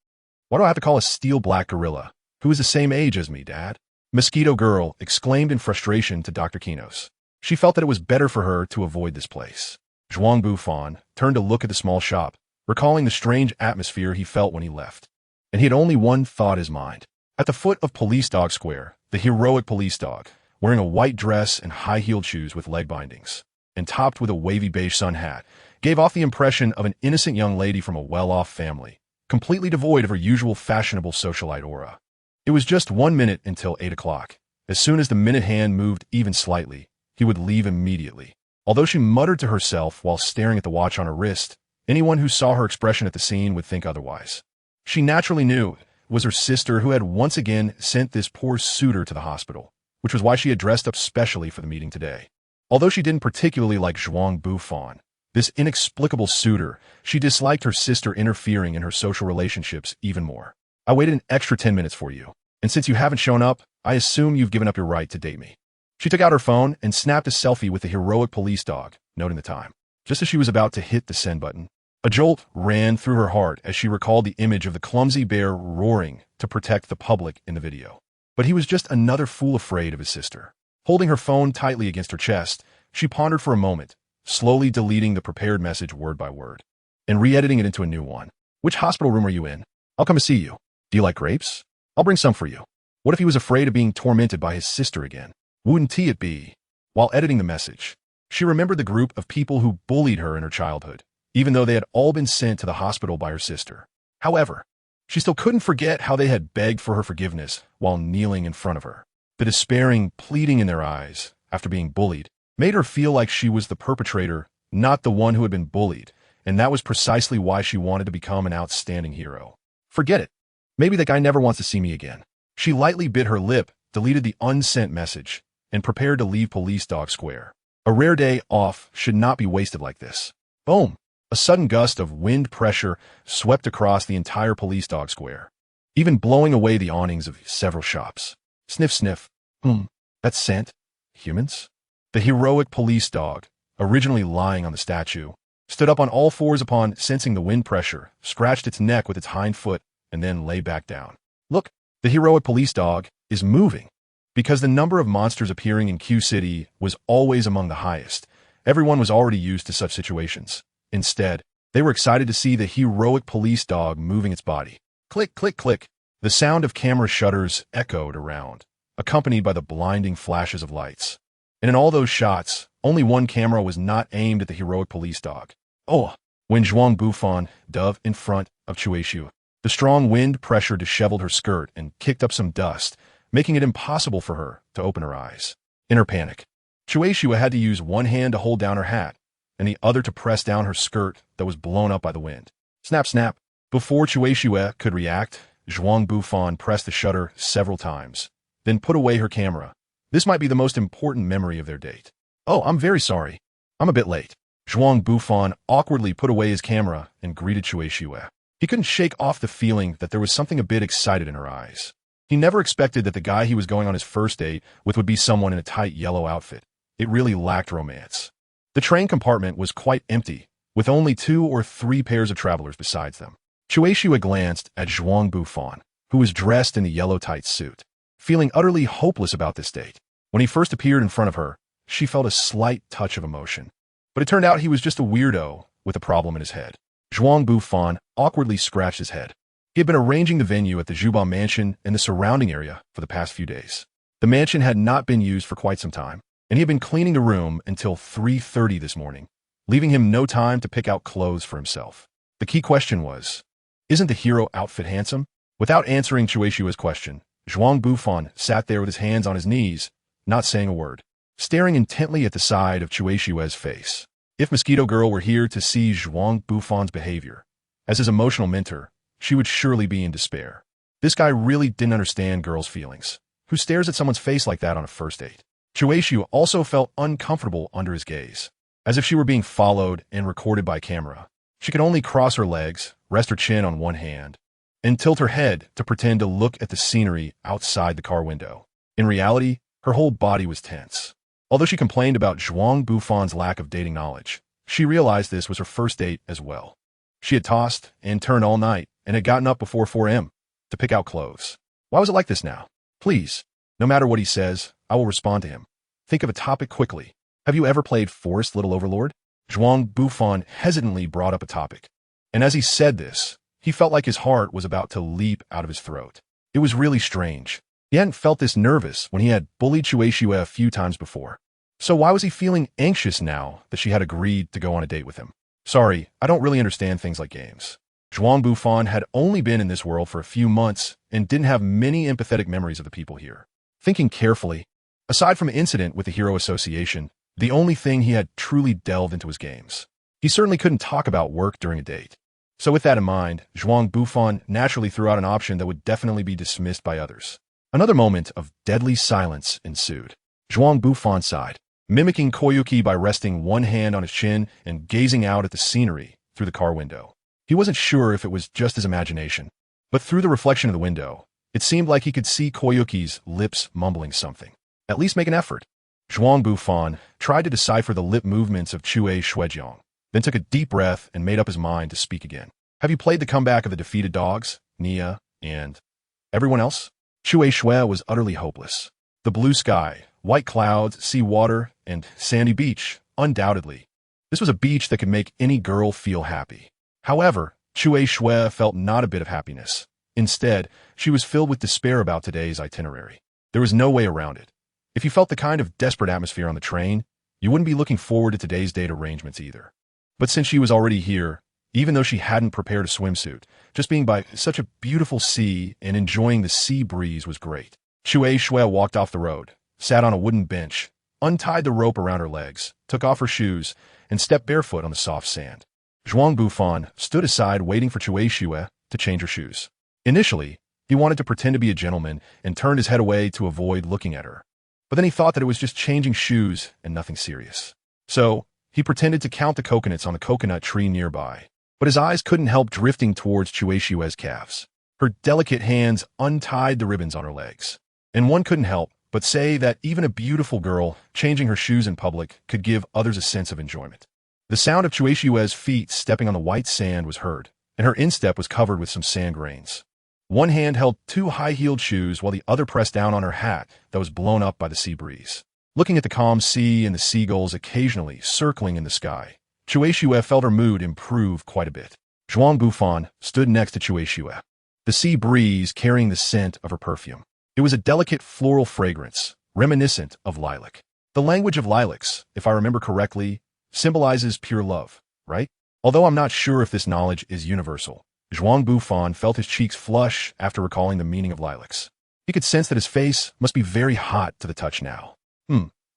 Why do I have to call a steel black gorilla, who is the same age as me, Dad? Mosquito Girl exclaimed in frustration to Dr. Ginos. She felt that it was better for her to avoid this place. Zhuang Bufan turned to look at the small shop, recalling the strange atmosphere he felt when he left. And he had only one thought in his mind. At the foot of Police Dog Square, the heroic police dog, wearing a white dress and high-heeled shoes with leg bindings, and topped with a wavy beige sun hat, gave off the impression of an innocent young lady from a well-off family, completely devoid of her usual fashionable socialite aura. It was just 1 minute until 8 o'clock. As soon as the minute hand moved even slightly, he would leave immediately. Although she muttered to herself while staring at the watch on her wrist, anyone who saw her expression at the scene would think otherwise. She naturally knew it was her sister who had once again sent this poor suitor to the hospital, which was why she had dressed up specially for the meeting today. Although she didn't particularly like Zhuang Bufan, this inexplicable suitor, she disliked her sister interfering in her social relationships even more. I waited an extra 10 minutes for you, and since you haven't shown up, I assume you've given up your right to date me. She took out her phone and snapped a selfie with the heroic police dog, noting the time. Just as she was about to hit the send button, a jolt ran through her heart as she recalled the image of the clumsy bear roaring to protect the public in the video. But he was just another fool afraid of his sister. Holding her phone tightly against her chest, she pondered for a moment, slowly deleting the prepared message word by word, and re-editing it into a new one. Which hospital room are you in? I'll come to see you. Do you like grapes? I'll bring some for you. What if he was afraid of being tormented by his sister again? Wouldn't he it be? While editing the message, she remembered the group of people who bullied her in her childhood, even though they had all been sent to the hospital by her sister. However, she still couldn't forget how they had begged for her forgiveness while kneeling in front of her. The despairing pleading in their eyes, after being bullied, made her feel like she was the perpetrator, not the one who had been bullied, and that was precisely why she wanted to become an outstanding hero. Forget it. Maybe that guy never wants to see me again. She lightly bit her lip, deleted the unsent message, and prepared to leave Police Dog Square. A rare day off should not be wasted like this. Boom! A sudden gust of wind pressure swept across the entire Police Dog Square, even blowing away the awnings of several shops. Sniff, sniff. That scent? Humans? The heroic police dog, originally lying on the statue, stood up on all fours upon sensing the wind pressure, scratched its neck with its hind foot, and then lay back down. Look, the heroic police dog is moving. Because the number of monsters appearing in Q City was always among the highest, everyone was already used to such situations. Instead, they were excited to see the heroic police dog moving its body. Click, click, click. The sound of camera shutters echoed around, accompanied by the blinding flashes of lights. And in all those shots, only one camera was not aimed at the heroic police dog. Oh, when Zhuang Bufan dove in front of Chuexiu, the strong wind pressure disheveled her skirt and kicked up some dust, making it impossible for her to open her eyes. In her panic, Chuexiu had to use one hand to hold down her hat, and the other to press down her skirt that was blown up by the wind. Snap, snap. Before Chuexiu could react, Zhuang Bufan pressed the shutter several times, then put away her camera. This might be the most important memory of their date. Oh, I'm very sorry. I'm a bit late. Zhuang Bufan awkwardly put away his camera and greeted Chuexiu. He couldn't shake off the feeling that there was something a bit excited in her eyes. He never expected that the guy he was going on his first date with would be someone in a tight yellow outfit. It really lacked romance. The train compartment was quite empty, with only 2 or 3 pairs of travelers besides them. Chuexiu glanced at Zhuang Bufan, who was dressed in the yellow tight suit. Feeling utterly hopeless about this date, when he first appeared in front of her, she felt a slight touch of emotion. But it turned out he was just a weirdo with a problem in his head. Zhuang Bufan awkwardly scratched his head. He had been arranging the venue at the Zhuba mansion and the surrounding area for the past few days. The mansion had not been used for quite some time, and he had been cleaning the room until 3:30 this morning, leaving him no time to pick out clothes for himself. The key question was, isn't the hero outfit handsome? Without answering Chuexiu's question, Zhuang Bufan sat there with his hands on his knees, not saying a word, staring intently at the side of Chuexiu's face. If Mosquito Girl were here to see Zhuang Bufan's behavior, as his emotional mentor, she would surely be in despair. This guy really didn't understand girls' feelings. Who stares at someone's face like that on a first date? Chuexiu also felt uncomfortable under his gaze, as if she were being followed and recorded by camera. She could only cross her legs, rest her chin on one hand, and tilt her head to pretend to look at the scenery outside the car window. In reality, her whole body was tense. Although she complained about Zhuang Bufan's lack of dating knowledge, she realized this was her first date as well. She had tossed and turned all night and had gotten up before 4 a.m. to pick out clothes. Why was it like this now? Please, no matter what he says, I will respond to him. Think of a topic quickly. Have you ever played Forest Little Overlord? Zhuang Bufan hesitantly brought up a topic. And as he said this, he felt like his heart was about to leap out of his throat. It was really strange. He hadn't felt this nervous when he had bullied Chuexiu a few times before. So why was he feeling anxious now that she had agreed to go on a date with him? Sorry, I don't really understand things like games. Zhuang Bufan had only been in this world for a few months and didn't have many empathetic memories of the people here. Thinking carefully, aside from an incident with the Hero Association, the only thing he had truly delved into was games. He certainly couldn't talk about work during a date. So with that in mind, Zhuang Bufan naturally threw out an option that would definitely be dismissed by others. Another moment of deadly silence ensued. Zhuang Bufan sighed, mimicking Koyuki by resting one hand on his chin and gazing out at the scenery through the car window. He wasn't sure if it was just his imagination, but through the reflection of the window, it seemed like he could see Koyuki's lips mumbling something. At least make an effort. Zhuang Bufan tried to decipher the lip movements of Chue Shuejiang, then took a deep breath and made up his mind to speak again. Have you played the comeback of the defeated dogs, Nia, and everyone else? Chue Shui was utterly hopeless. The blue sky, white clouds, sea water, and sandy beach, undoubtedly. This was a beach that could make any girl feel happy. However, Chue Shui felt not a bit of happiness. Instead, she was filled with despair about today's itinerary. There was no way around it. If you felt the kind of desperate atmosphere on the train, you wouldn't be looking forward to today's date arrangements either. But since she was already here, even though she hadn't prepared a swimsuit, just being by such a beautiful sea and enjoying the sea breeze was great. Chue Shui walked off the road, sat on a wooden bench, untied the rope around her legs, took off her shoes, and stepped barefoot on the soft sand. Zhuang Bufan stood aside waiting for Cui Xue to change her shoes. Initially, he wanted to pretend to be a gentleman and turned his head away to avoid looking at her. But then he thought that it was just changing shoes and nothing serious. So, he pretended to count the coconuts on the coconut tree nearby. But his eyes couldn't help drifting towards Cui Xue's calves. Her delicate hands untied the ribbons on her legs. And one couldn't help but say that even a beautiful girl changing her shoes in public could give others a sense of enjoyment. The sound of Cui Xue's feet stepping on the white sand was heard, and her instep was covered with some sand grains. One hand held two high-heeled shoes while the other pressed down on her hat that was blown up by the sea breeze. Looking at the calm sea and the seagulls occasionally circling in the sky, Cui Xue felt her mood improve quite a bit. Zhuang Bufan stood next to Cui Xue, the sea breeze carrying the scent of her perfume. It was a delicate floral fragrance, reminiscent of lilac. The language of lilacs, if I remember correctly, symbolizes pure love, right? Although I'm not sure if this knowledge is universal, Zhuang Bufan felt his cheeks flush after recalling the meaning of lilacs. He could sense that his face must be very hot to the touch now.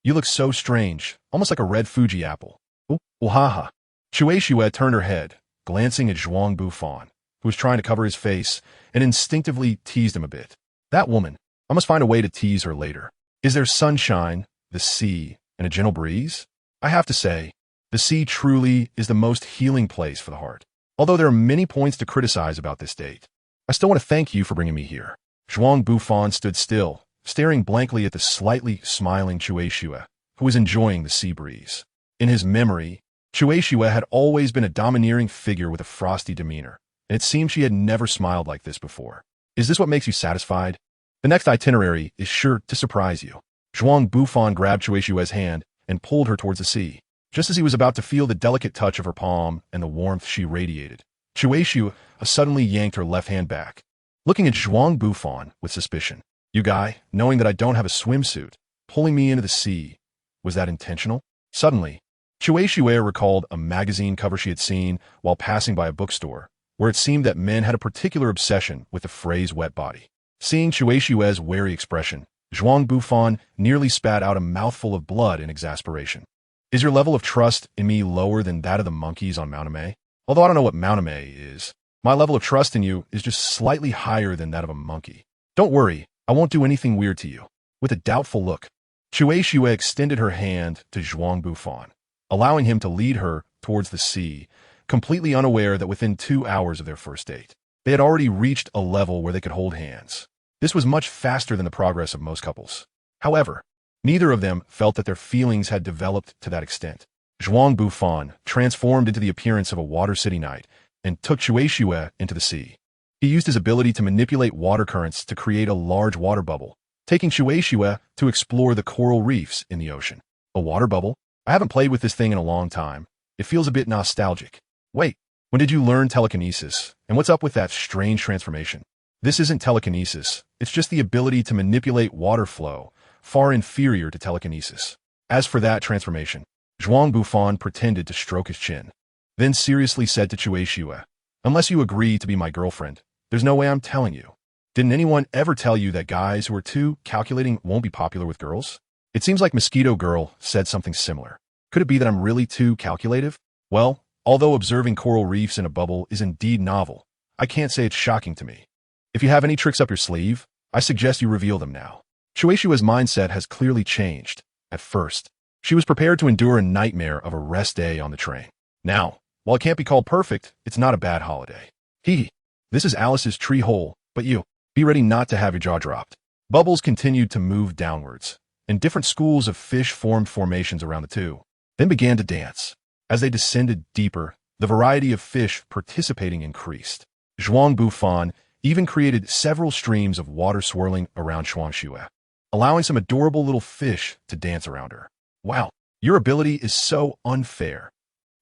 You look so strange, almost like a red Fuji apple. Oh, haha. Cui Xue turned her head, glancing at Zhuang Bufan, who was trying to cover his face, and instinctively teased him a bit. That woman, I must find a way to tease her later. Is there sunshine, the sea, and a gentle breeze? I have to say, the sea truly is the most healing place for the heart. Although there are many points to criticize about this date, I still want to thank you for bringing me here. Zhuang Bufan stood still, staring blankly at the slightly smiling Cui Xue, who was enjoying the sea breeze. In his memory, Cui Xue had always been a domineering figure with a frosty demeanor, and it seemed she had never smiled like this before. Is this what makes you satisfied? The next itinerary is sure to surprise you. Zhuang Bufan grabbed Cui Xue's hand and pulled her towards the sea. Just as he was about to feel the delicate touch of her palm and the warmth she radiated, Cui Xue suddenly yanked her left hand back, looking at Zhuang Bufan with suspicion. You guy, knowing that I don't have a swimsuit, pulling me into the sea, was that intentional? Suddenly, Cui Xue recalled a magazine cover she had seen while passing by a bookstore, where it seemed that men had a particular obsession with the phrase wet body. Seeing Cui Xue's wary expression, Zhuang Bufan nearly spat out a mouthful of blood in exasperation. Is your level of trust in me lower than that of the monkeys on Mount Amei? Although I don't know what Mount Amei is, my level of trust in you is just slightly higher than that of a monkey. Don't worry, I won't do anything weird to you. With a doubtful look, Cui Xue extended her hand to Zhuang Bufan, allowing him to lead her towards the sea, completely unaware that within 2 hours of their first date, they had already reached a level where they could hold hands. This was much faster than the progress of most couples. However, neither of them felt that their feelings had developed to that extent. Zhuang Bufan transformed into the appearance of a water city knight and took Cui Xue into the sea. He used his ability to manipulate water currents to create a large water bubble, taking Cui Xue to explore the coral reefs in the ocean. A water bubble? I haven't played with this thing in a long time. It feels a bit nostalgic. Wait, when did you learn telekinesis? And what's up with that strange transformation? This isn't telekinesis. It's just the ability to manipulate water flow, far inferior to telekinesis. As for that transformation, Zhuang Bufan pretended to stroke his chin, then seriously said to Cui Xue, unless you agree to be my girlfriend, there's no way I'm telling you. Didn't anyone ever tell you that guys who are too calculating won't be popular with girls? It seems like Mosquito Girl said something similar. Could it be that I'm really too calculative? Well, although observing coral reefs in a bubble is indeed novel, I can't say it's shocking to me. If you have any tricks up your sleeve, I suggest you reveal them now. Cui Xue's mindset has clearly changed. At first, she was prepared to endure a nightmare of a rest day on the train. Now, while it can't be called perfect, it's not a bad holiday. This is Alice's tree hole, but you, be ready not to have your jaw dropped. Bubbles continued to move downwards, and different schools of fish formed formations around the two, then began to dance. As they descended deeper, the variety of fish participating increased. Zhuang Bufan even created several streams of water swirling around Zhuang Xue, allowing some adorable little fish to dance around her. Wow, your ability is so unfair.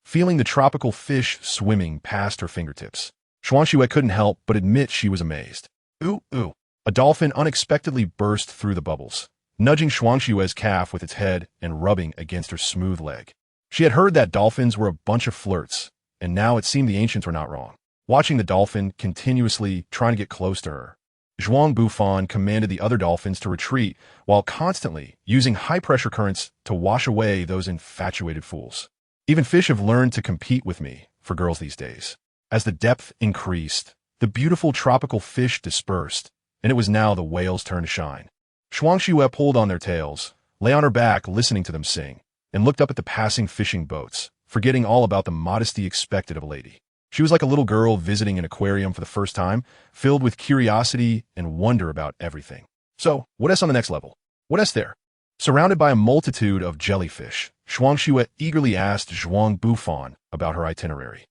Feeling the tropical fish swimming past her fingertips, Zhuang Xue couldn't help but admit she was amazed. Ooh. A dolphin unexpectedly burst through the bubbles, nudging Zhuang Xue's calf with its head and rubbing against her smooth leg. She had heard that dolphins were a bunch of flirts, and now it seemed the ancients were not wrong. Watching the dolphin continuously trying to get close to her, Zhuang Bufan commanded the other dolphins to retreat while constantly using high-pressure currents to wash away those infatuated fools. Even fish have learned to compete with me for girls these days. As the depth increased, the beautiful tropical fish dispersed, and it was now the whales' turn to shine. Shuangxue pulled on their tails, lay on her back listening to them sing, and looked up at the passing fishing boats, forgetting all about the modesty expected of a lady. She was like a little girl visiting an aquarium for the first time, filled with curiosity and wonder about everything. So, what is on the next level? What is there? Surrounded by a multitude of jellyfish, Shuangxue eagerly asked Zhuang Bufan about her itinerary.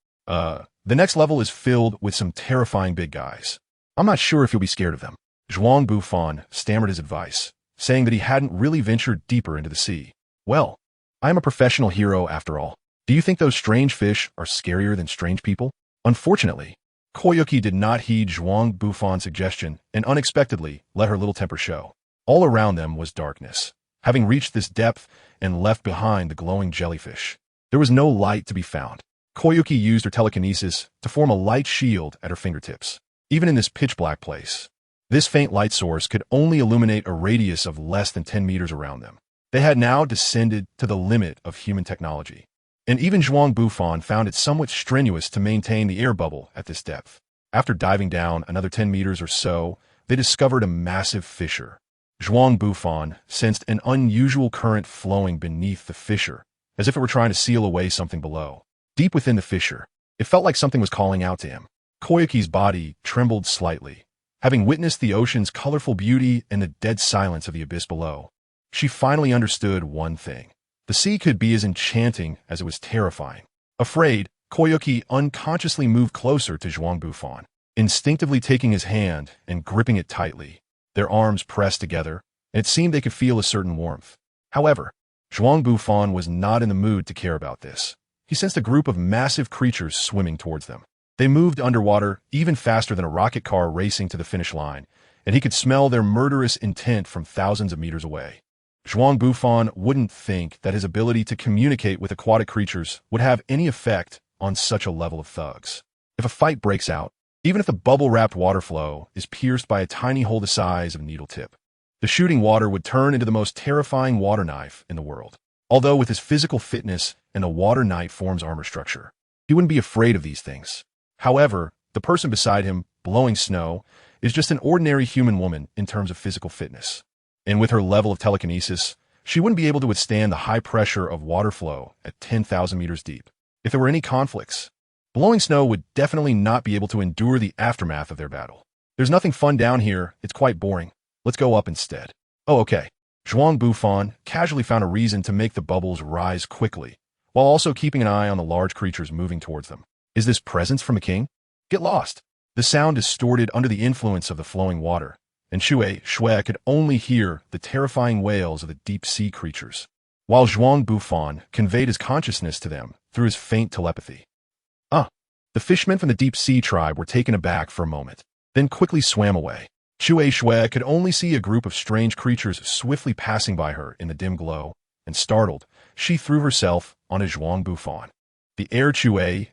The next level is filled with some terrifying big guys. I'm not sure if you'll be scared of them. Zhuang Bufan stammered his advice, saying that he hadn't really ventured deeper into the sea. Well, I am a professional hero after all. Do you think those strange fish are scarier than strange people? Unfortunately, Koyuki did not heed Zhuang Bufan's suggestion and unexpectedly let her little temper show. All around them was darkness. Having reached this depth and left behind the glowing jellyfish, there was no light to be found. Koyuki used her telekinesis to form a light shield at her fingertips. Even in this pitch-black place, this faint light source could only illuminate a radius of less than 10 meters around them. They had now descended to the limit of human technology, and even Zhuang Bufan found it somewhat strenuous to maintain the air bubble at this depth. After diving down another 10 meters or so, they discovered a massive fissure. Zhuang Bufan sensed an unusual current flowing beneath the fissure, as if it were trying to seal away something below. Deep within the fissure, it felt like something was calling out to him. Koyuki's body trembled slightly, having witnessed the ocean's colorful beauty and the dead silence of the abyss below. She finally understood one thing. The sea could be as enchanting as it was terrifying. Afraid, Koyuki unconsciously moved closer to Zhuang Bufan, instinctively taking his hand and gripping it tightly. Their arms pressed together, and it seemed they could feel a certain warmth. However, Zhuang Bufan was not in the mood to care about this. He sensed a group of massive creatures swimming towards them. They moved underwater even faster than a rocket car racing to the finish line, and he could smell their murderous intent from thousands of meters away. Zhuang Bufan wouldn't think that his ability to communicate with aquatic creatures would have any effect on such a level of thugs. If a fight breaks out, even if the bubble-wrapped water flow is pierced by a tiny hole the size of a needle tip, the shooting water would turn into the most terrifying water knife in the world. Although with his physical fitness and the water knight form's armor structure, he wouldn't be afraid of these things. However, the person beside him, blowing snow, is just an ordinary human woman in terms of physical fitness. And with her level of telekinesis, she wouldn't be able to withstand the high pressure of water flow at 10,000 meters deep. If there were any conflicts, blowing snow would definitely not be able to endure the aftermath of their battle. There's nothing fun down here, it's quite boring. Let's go up instead. Oh, okay. Zhuang Bufan casually found a reason to make the bubbles rise quickly, while also keeping an eye on the large creatures moving towards them. Is this presents from a king? Get lost. The sound distorted under the influence of the flowing water, and Shui could only hear the terrifying wails of the deep-sea creatures, while Zhuang Bufan conveyed his consciousness to them through his faint telepathy. The fishermen from the deep-sea tribe were taken aback for a moment, then quickly swam away. Shui could only see a group of strange creatures swiftly passing by her in the dim glow, and startled, she threw herself onto Zhuang Bufan. The air Shui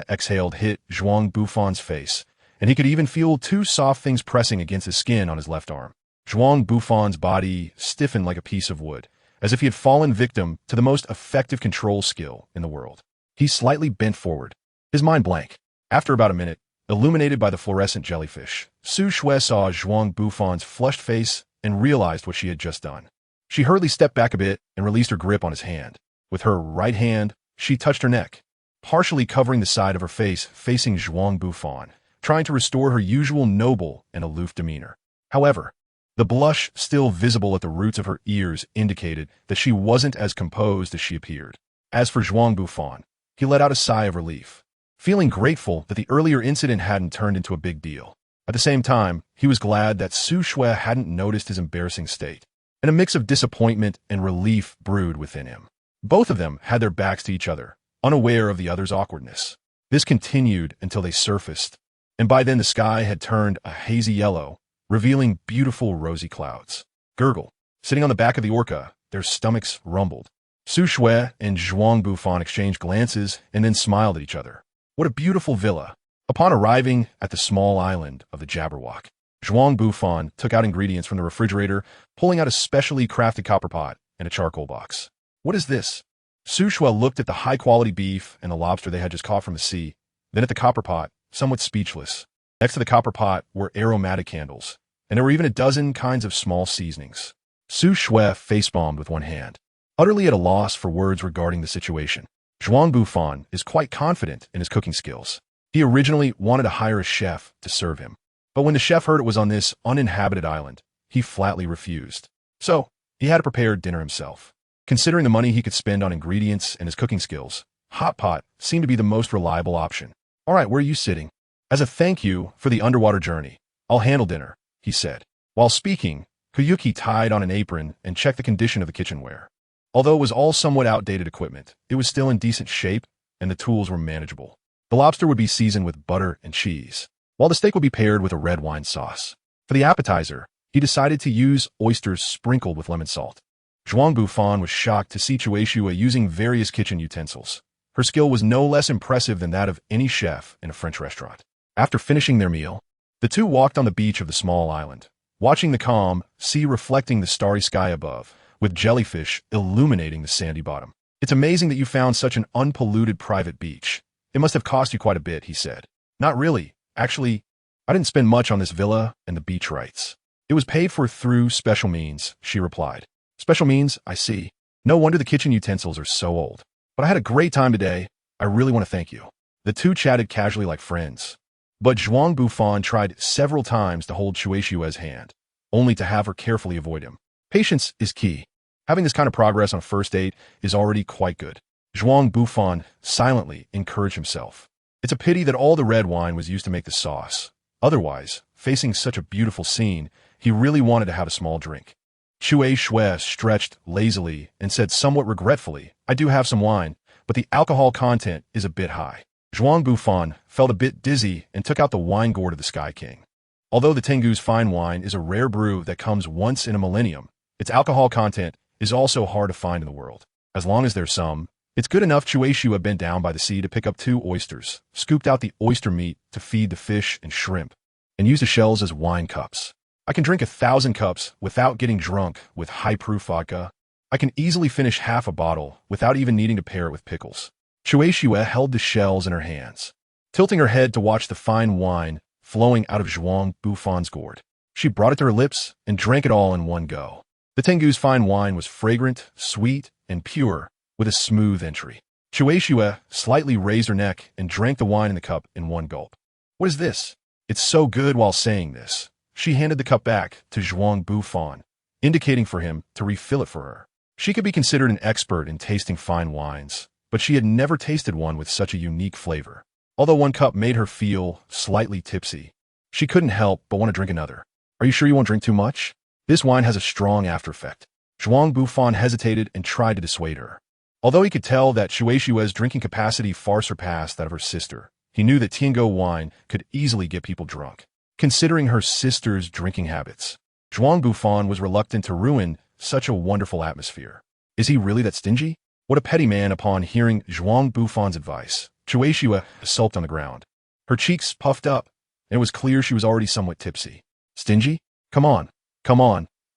exhaled hit Zhuang Bufan's face, and he could even feel two soft things pressing against his skin on his left arm. Zhuang Bufan's body stiffened like a piece of wood, as if he had fallen victim to the most effective control skill in the world. He slightly bent forward, his mind blank. After about a minute, illuminated by the fluorescent jellyfish, Su Shui saw Zhuang Bufan's flushed face and realized what she had just done. She hurriedly stepped back a bit and released her grip on his hand. With her right hand, she touched her neck, partially covering the side of her face facing Zhuang Bufan, trying to restore her usual noble and aloof demeanor. However, the blush still visible at the roots of her ears indicated that she wasn't as composed as she appeared. As for Zhuang Bufan, he let out a sigh of relief, feeling grateful that the earlier incident hadn't turned into a big deal. At the same time, he was glad that Su Shui hadn't noticed his embarrassing state, and a mix of disappointment and relief brewed within him. Both of them had their backs to each other, unaware of the other's awkwardness. This continued until they surfaced, and by then the sky had turned a hazy yellow, revealing beautiful rosy clouds. Gurgle, sitting on the back of the orca, their stomachs rumbled. Su Shui and Zhuang Bufan exchanged glances and then smiled at each other. What a beautiful villa. Upon arriving at the small island of the Jabberwock, Zhuang Bufan took out ingredients from the refrigerator, pulling out a specially crafted copper pot and a charcoal box. What is this? Su Shuai looked at the high-quality beef and the lobster they had just caught from the sea, then at the copper pot, somewhat speechless. Next to the copper pot were aromatic candles, and there were even a dozen kinds of small seasonings. Su Shuai facepalmed with one hand, utterly at a loss for words regarding the situation. Zhuang Bufan is quite confident in his cooking skills. He originally wanted to hire a chef to serve him, but when the chef heard it was on this uninhabited island, he flatly refused. So, he had to prepare dinner himself. Considering the money he could spend on ingredients and his cooking skills, hot pot seemed to be the most reliable option. All right, where are you sitting? As a thank you for the underwater journey, I'll handle dinner, he said. While speaking, Koyuki tied on an apron and checked the condition of the kitchenware. Although it was all somewhat outdated equipment, it was still in decent shape, and the tools were manageable. The lobster would be seasoned with butter and cheese, while the steak would be paired with a red wine sauce. For the appetizer, he decided to use oysters sprinkled with lemon salt. Zhuang Bufan was shocked to see Chueshua using various kitchen utensils. Her skill was no less impressive than that of any chef in a French restaurant. After finishing their meal, the two walked on the beach of the small island, watching the calm sea reflecting the starry sky above, with jellyfish illuminating the sandy bottom. It's amazing that you found such an unpolluted private beach. It must have cost you quite a bit, he said. Not really. Actually, I didn't spend much on this villa and the beach rights. It was paid for through special means, she replied. Special means, I see. No wonder the kitchen utensils are so old. But I had a great time today. I really want to thank you. The two chatted casually like friends. But Zhuang Bufan tried several times to hold Chueshua's hand, only to have her carefully avoid him. Patience is key. Having this kind of progress on a first date is already quite good. Zhuang Bufan silently encouraged himself. It's a pity that all the red wine was used to make the sauce. Otherwise, facing such a beautiful scene, he really wanted to have a small drink. Chueshua stretched lazily and said somewhat regretfully, I do have some wine, but the alcohol content is a bit high. Zhuang Bufan felt a bit dizzy and took out the wine gourd of the Sky King. Although the Tengu's fine wine is a rare brew that comes once in a millennium, its alcohol content is also hard to find in the world. As long as there's some, it's good enough. Chueshua bent down by the sea to pick up 2 oysters, scooped out the oyster meat to feed the fish and shrimp, and used the shells as wine cups. I can drink 1,000 cups without getting drunk with high-proof vodka. I can easily finish half a bottle without even needing to pair it with pickles. Chueshua held the shells in her hands, tilting her head to watch the fine wine flowing out of Zhuang Bufan's gourd. She brought it to her lips and drank it all in one go. The Tengu's fine wine was fragrant, sweet, and pure, with a smooth entry. Chueshua slightly raised her neck and drank the wine in the cup in one gulp. What is this? It's so good. While saying this, she handed the cup back to Zhuang Bufan, indicating for him to refill it for her. She could be considered an expert in tasting fine wines, but she had never tasted one with such a unique flavor. Although one cup made her feel slightly tipsy, she couldn't help but want to drink another. Are you sure you won't drink too much? This wine has a strong after effect. Zhuang Bufan hesitated and tried to dissuade her. Although he could tell that Chueshua's drinking capacity far surpassed that of her sister, he knew that Tiango wine could easily get people drunk. Considering her sister's drinking habits, Zhuang Bufan was reluctant to ruin such a wonderful atmosphere. Is he really that stingy? What a petty man. Upon hearing Zhuang Bufan's advice, Chueshua sulked on the ground. Her cheeks puffed up, and it was clear she was already somewhat tipsy. Stingy? Come on.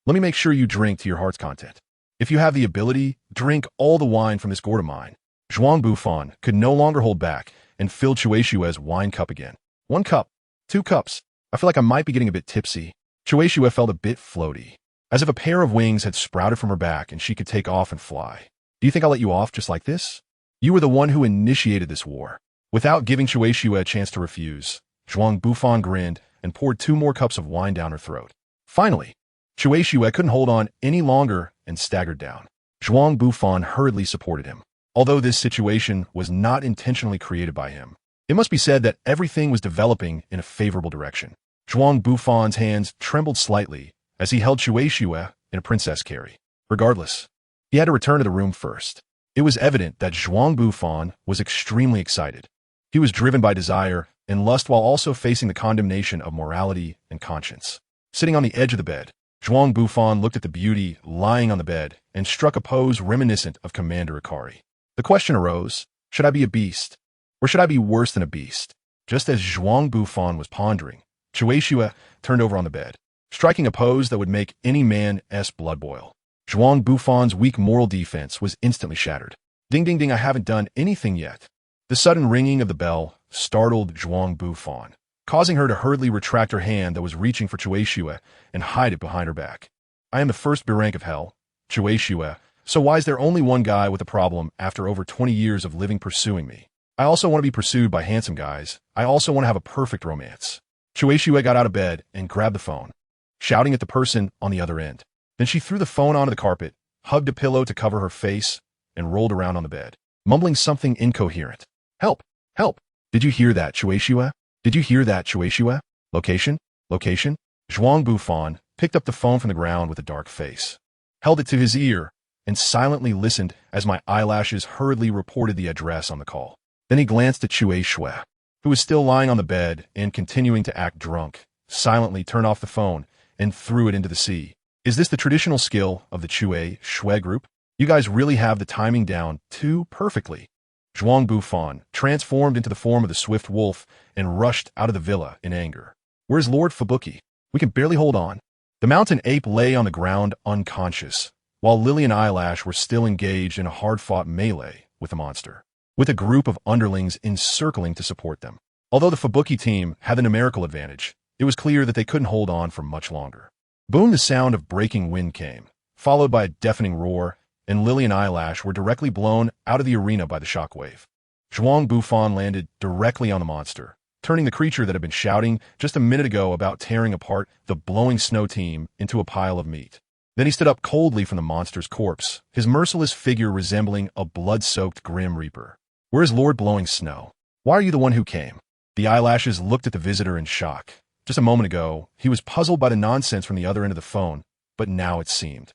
Let me make sure you drink to your heart's content. If you have the ability, drink all the wine from this gourd of mine. Zhuang Bufan could no longer hold back and filled Chueshua's wine cup again. 1 cup. 2 cups. I feel like I might be getting a bit tipsy. Chueshua felt a bit floaty, as if a pair of wings had sprouted from her back and she could take off and fly. Do you think I'll let you off just like this? You were the one who initiated this war. Without giving Chueshua a chance to refuse, Zhuang Bufan grinned and poured 2 more cups of wine down her throat. Finally, Chueshua couldn't hold on any longer and staggered down. Zhuang Bufan hurriedly supported him. Although this situation was not intentionally created by him, it must be said that everything was developing in a favorable direction. Zhuang Bufan's hands trembled slightly as he held Chueshua in a princess carry. Regardless, he had to return to the room first. It was evident that Zhuang Bufan was extremely excited. He was driven by desire and lust while also facing the condemnation of morality and conscience. Sitting on the edge of the bed, Zhuang Bufan looked at the beauty lying on the bed and struck a pose reminiscent of Commander Ikari. The question arose, should I be a beast? Or should I be worse than a beast? Just as Zhuang Bufan was pondering, Shueisha turned over on the bed, striking a pose that would make any man's blood boil. Zhuang Bufan's weak moral defense was instantly shattered. Ding ding ding, I haven't done anything yet. The sudden ringing of the bell startled Zhuang Bufan, causing her to hurriedly retract her hand that was reaching for Shueisha and hide it behind her back. I am the first rank of hell, Shueisha, so why is there only one guy with a problem after over 20 years of living pursuing me? I also want to be pursued by handsome guys. I also want to have a perfect romance. Shueisha got out of bed and grabbed the phone, shouting at the person on the other end. Then she threw the phone onto the carpet, hugged a pillow to cover her face, and rolled around on the bed, mumbling something incoherent. Help! Help! Did you hear that, Shueisha? Did you hear that, Shueisha? Location? Location? Zhuang Bufan picked up the phone from the ground with a dark face, held it to his ear, and silently listened as my eyelashes hurriedly reported the address on the call. Then he glanced at Shueisha, who was still lying on the bed and continuing to act drunk, silently turned off the phone and threw it into the sea. Is this the traditional skill of the Shueisha group? You guys really have the timing down too perfectly. Zhuang Bufan transformed into the form of the swift wolf and rushed out of the villa in anger. Where's Lord Fubuki? We can barely hold on. The mountain ape lay on the ground unconscious, while Lily and Eyelash were still engaged in a hard-fought melee with the monster, with a group of underlings encircling to support them. Although the Fubuki team had the numerical advantage, it was clear that they couldn't hold on for much longer. Boom, the sound of breaking wind came, followed by a deafening roar, and Lily and Eyelash were directly blown out of the arena by the shockwave. Zhuang Bufan landed directly on the monster, turning the creature that had been shouting just a minute ago about tearing apart the blowing snow team into a pile of meat. Then he stood up coldly from the monster's corpse, his merciless figure resembling a blood-soaked Grim Reaper. Where is Lord Blowing Snow? Why are you the one who came? The Eyelashes looked at the visitor in shock. Just a moment ago, he was puzzled by the nonsense from the other end of the phone, but now it seemed.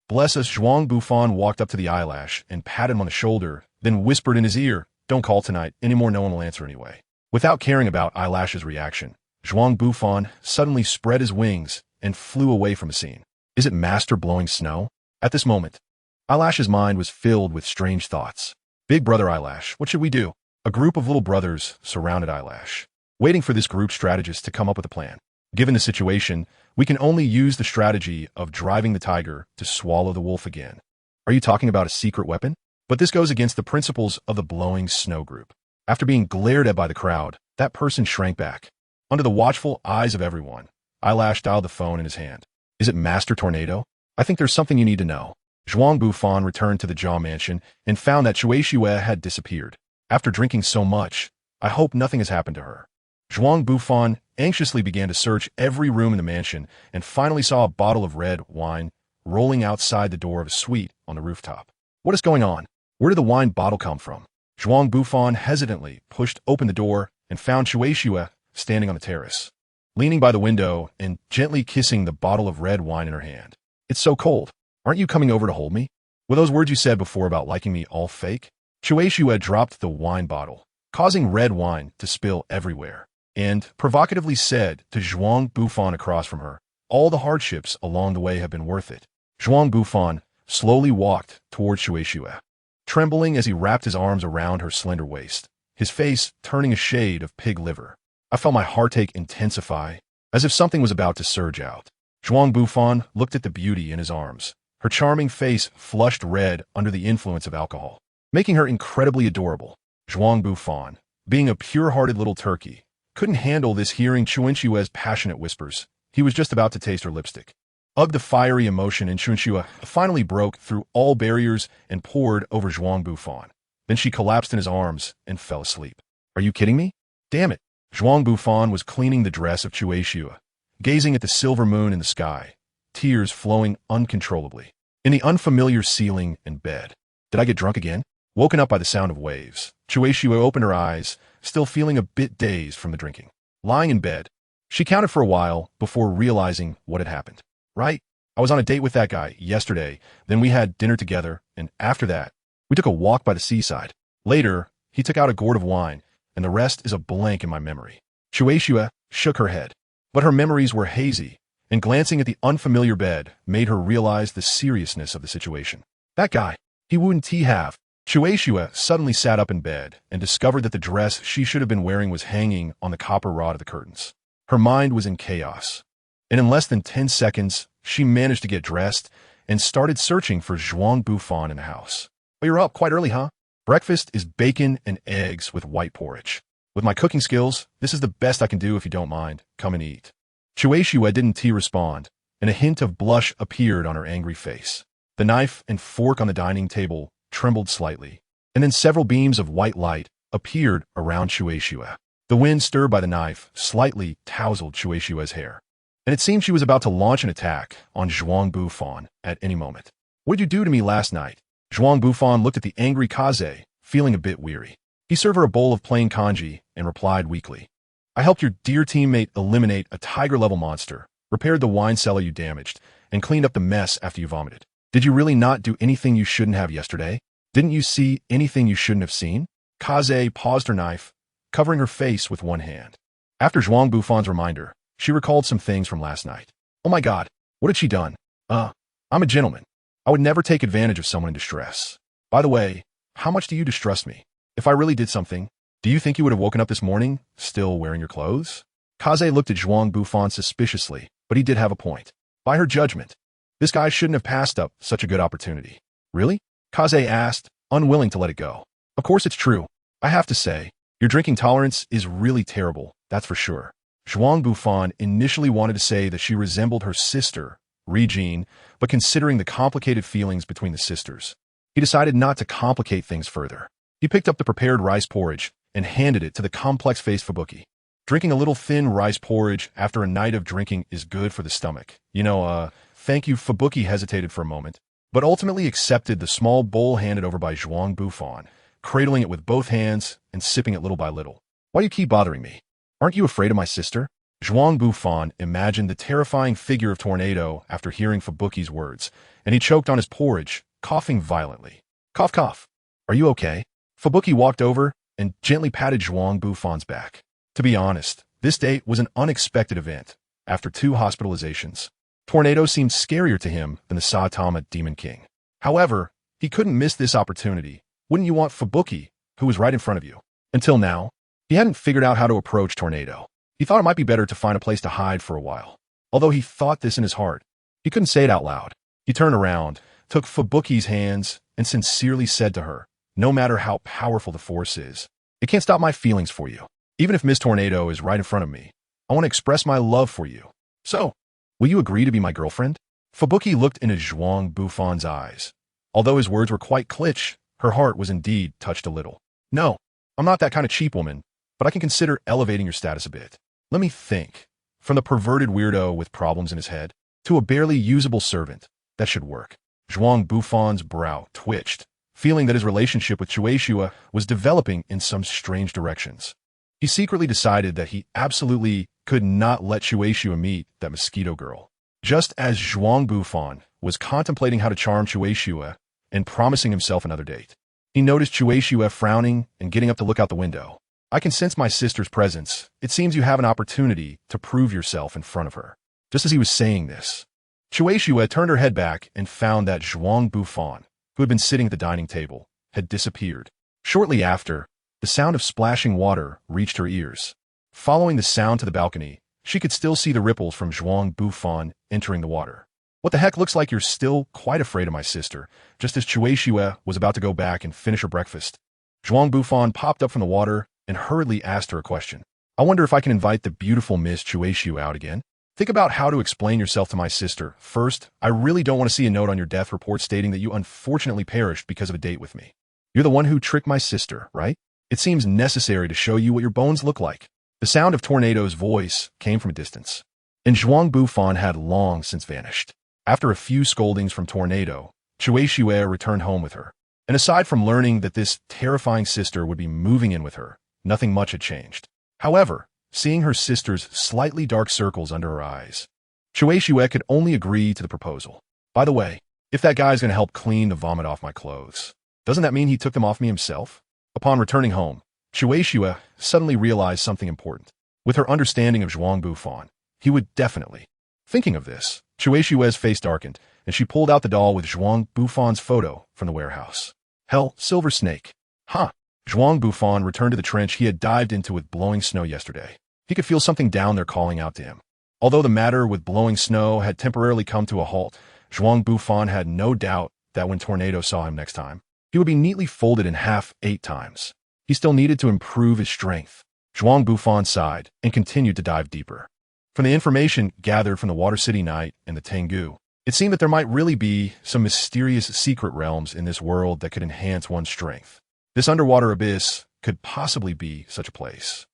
Bless us, Zhuang Bufan walked up to the Eyelash and patted him on the shoulder, then whispered in his ear, "Don't call tonight, anymore no one will answer anyway." Without caring about Eyelash's reaction, Zhuang Bufan suddenly spread his wings and flew away from the scene. Is it Master Blowing Snow? At this moment, Eyelash's mind was filled with strange thoughts. Big brother Eyelash, what should we do? A group of little brothers surrounded Eyelash, waiting for this group strategist to come up with a plan. Given the situation, we can only use the strategy of driving the tiger to swallow the wolf again. Are you talking about a secret weapon? But this goes against the principles of the Blowing Snow group. After being glared at by the crowd, that person shrank back. Under the watchful eyes of everyone, Eyelash dialed the phone in his hand. Is it Master Tornado? I think there's something you need to know. Zhuang Bufan returned to the Jaw Mansion and found that Shueisha had disappeared. After drinking so much, I hope nothing has happened to her. Zhuang Bufan anxiously began to search every room in the mansion and finally saw a bottle of red wine rolling outside the door of a suite on the rooftop. What is going on? Where did the wine bottle come from? Zhuang Bufan hesitantly pushed open the door and found Shueisha standing on the terrace, leaning by the window and gently kissing the bottle of red wine in her hand. It's so cold. Aren't you coming over to hold me? Were those words you said before about liking me all fake? Shueisha dropped the wine bottle, causing red wine to spill everywhere, and provocatively said to Zhuang Bufan across from her, all the hardships along the way have been worth it. Zhuang Bufan slowly walked toward Shueisha, trembling as he wrapped his arms around her slender waist, his face turning a shade of pig liver. I felt my heartache intensify, as if something was about to surge out. Zhuang Bufan looked at the beauty in his arms, her charming face flushed red under the influence of alcohol, making her incredibly adorable. Zhuang Bufan, being a pure-hearted little turkey, couldn't handle this hearing Shueisha's passionate whispers. He was just about to taste her lipstick. Ugh, the fiery emotion in Shueisha finally broke through all barriers and poured over Zhuang Bufan. Then she collapsed in his arms and fell asleep. Are you kidding me? Damn it. Zhuang Bufan was cleaning the dress of Shueisha, gazing at the silver moon in the sky, tears flowing uncontrollably. In the unfamiliar ceiling and bed. Did I get drunk again? Woken up by the sound of waves, Shueisha opened her eyes, still feeling a bit dazed from the drinking. Lying in bed, she counted for a while before realizing what had happened. Right? I was on a date with that guy yesterday, then we had dinner together, and after that, we took a walk by the seaside. Later, he took out a gourd of wine, and the rest is a blank in my memory. Shueisha shook her head, but her memories were hazy, and glancing at the unfamiliar bed made her realize the seriousness of the situation. That guy, he wouldn't he have? Shueisha suddenly sat up in bed and discovered that the dress she should have been wearing was hanging on the copper rod of the curtains. Her mind was in chaos. And in less than 10 seconds, she managed to get dressed and started searching for Zhuang Bufan in the house. "Oh, you're up quite early, huh? Breakfast is bacon and eggs with white porridge. With my cooking skills, this is the best I can do if you don't mind. Come and eat." Shueishuo didn't respond, and a hint of blush appeared on her angry face. The knife and fork on the dining table trembled slightly, and then several beams of white light appeared around Shueishuo. The wind stirred by the knife slightly tousled Shueishuo's hair, and it seemed she was about to launch an attack on Zhuang Bufan at any moment. "What'd you do to me last night?" Zhuang Bufan looked at the angry Kaze, feeling a bit weary. He served her a bowl of plain congee and replied weakly, "I helped your dear teammate eliminate a tiger-level monster, repaired the wine cellar you damaged, and cleaned up the mess after you vomited. Did you really not do anything you shouldn't have yesterday? Didn't you see anything you shouldn't have seen?" Kaze paused her knife, covering her face with one hand. After Zhuang Bufan's reminder, she recalled some things from last night. "Oh my god, what had she done? I'm a gentleman. I would never take advantage of someone in distress. By the way, how much do you distrust me? If I really did something, do you think you would have woken up this morning still wearing your clothes?" Kaze looked at Zhuang Bufan suspiciously, but he did have a point. By her judgment, this guy shouldn't have passed up such a good opportunity. "Really?" Kaze asked, unwilling to let it go. "Of course it's true. I have to say, your drinking tolerance is really terrible, that's for sure." Zhuang Bufan initially wanted to say that she resembled her sister, Regine, but considering the complicated feelings between the sisters, he decided not to complicate things further. He picked up the prepared rice porridge and handed it to the complex-faced Fubuki. "Drinking a little thin rice porridge after a night of drinking is good for the stomach. Thank you." Fubuki hesitated for a moment, but ultimately accepted the small bowl handed over by Zhuang Bufan, cradling it with both hands and sipping it little by little. "Why do you keep bothering me? Aren't you afraid of my sister?" Zhuang Bufan imagined the terrifying figure of Tornado after hearing Fubuki's words, and he choked on his porridge, coughing violently. "Cough, cough. Are you okay?" Fubuki walked over and gently patted Zhuang Bufan's back. To be honest, this date was an unexpected event. After 2 hospitalizations, Tornado seemed scarier to him than the Saitama Demon King. However, he couldn't miss this opportunity. Wouldn't you want Fubuki, who was right in front of you? Until now, he hadn't figured out how to approach Tornado. He thought it might be better to find a place to hide for a while. Although he thought this in his heart, he couldn't say it out loud. He turned around, took Fubuki's hands, and sincerely said to her, "No matter how powerful the force is, it can't stop my feelings for you. Even if Miss Tornado is right in front of me, I want to express my love for you. So, will you agree to be my girlfriend?" Fubuki looked into Zhuang Bufan's eyes. Although his words were quite cliché, her heart was indeed touched a little. "No, I'm not that kind of cheap woman, but I can consider elevating your status a bit. Let me think. From the perverted weirdo with problems in his head to a barely usable servant, that should work." Zhuang Bufan's brow twitched, feeling that his relationship with Shueishuo was developing in some strange directions. He secretly decided that he absolutely could not let Shueishuo meet that mosquito girl. Just as Zhuang Bufan was contemplating how to charm Shueishuo and promising himself another date, he noticed Shueishuo frowning and getting up to look out the window. "I can sense my sister's presence. It seems you have an opportunity to prove yourself in front of her." Just as he was saying this, Shueishuo turned her head back and found that Zhuang Bufan, who had been sitting at the dining table, had disappeared. Shortly after, the sound of splashing water reached her ears. Following the sound to the balcony, she could still see the ripples from Zhuang Bufan entering the water. "What the heck, looks like you're still quite afraid of my sister," just as Shueishuo was about to go back and finish her breakfast. Zhuang Bufan popped up from the water and hurriedly asked her a question. "I wonder if I can invite the beautiful Miss Shueishuo out again? Think about how to explain yourself to my sister. First, I really don't want to see a note on your death report stating that you unfortunately perished because of a date with me. You're the one who tricked my sister, right? It seems necessary to show you what your bones look like." The sound of Tornado's voice came from a distance, and Zhuang Bufan had long since vanished. After a few scoldings from Tornado, Shueishuo returned home with her. And aside from learning that this terrifying sister would be moving in with her, nothing much had changed. However, seeing her sister's slightly dark circles under her eyes, Shueishuo could only agree to the proposal. "By the way, if that guy's going to help clean the vomit off my clothes, doesn't that mean he took them off me himself?" Upon returning home, Shueishuo suddenly realized something important. With her understanding of Zhuang Bufan, he would definitely. Thinking of this, Shueishuo's face darkened, and she pulled out the doll with Zhuang Bufan's photo from the warehouse. "Hell, Silver Snake. Huh." Zhuang Bufan returned to the trench he had dived into with blowing snow yesterday. He could feel something down there calling out to him. Although the matter with blowing snow had temporarily come to a halt, Zhuang Bufan had no doubt that when Tornado saw him next time, he would be neatly folded in half 8 times. He still needed to improve his strength. Zhuang Bufan sighed and continued to dive deeper. From the information gathered from the Water City Night and the Tengu, it seemed that there might really be some mysterious secret realms in this world that could enhance one's strength. This underwater abyss could possibly be such a place.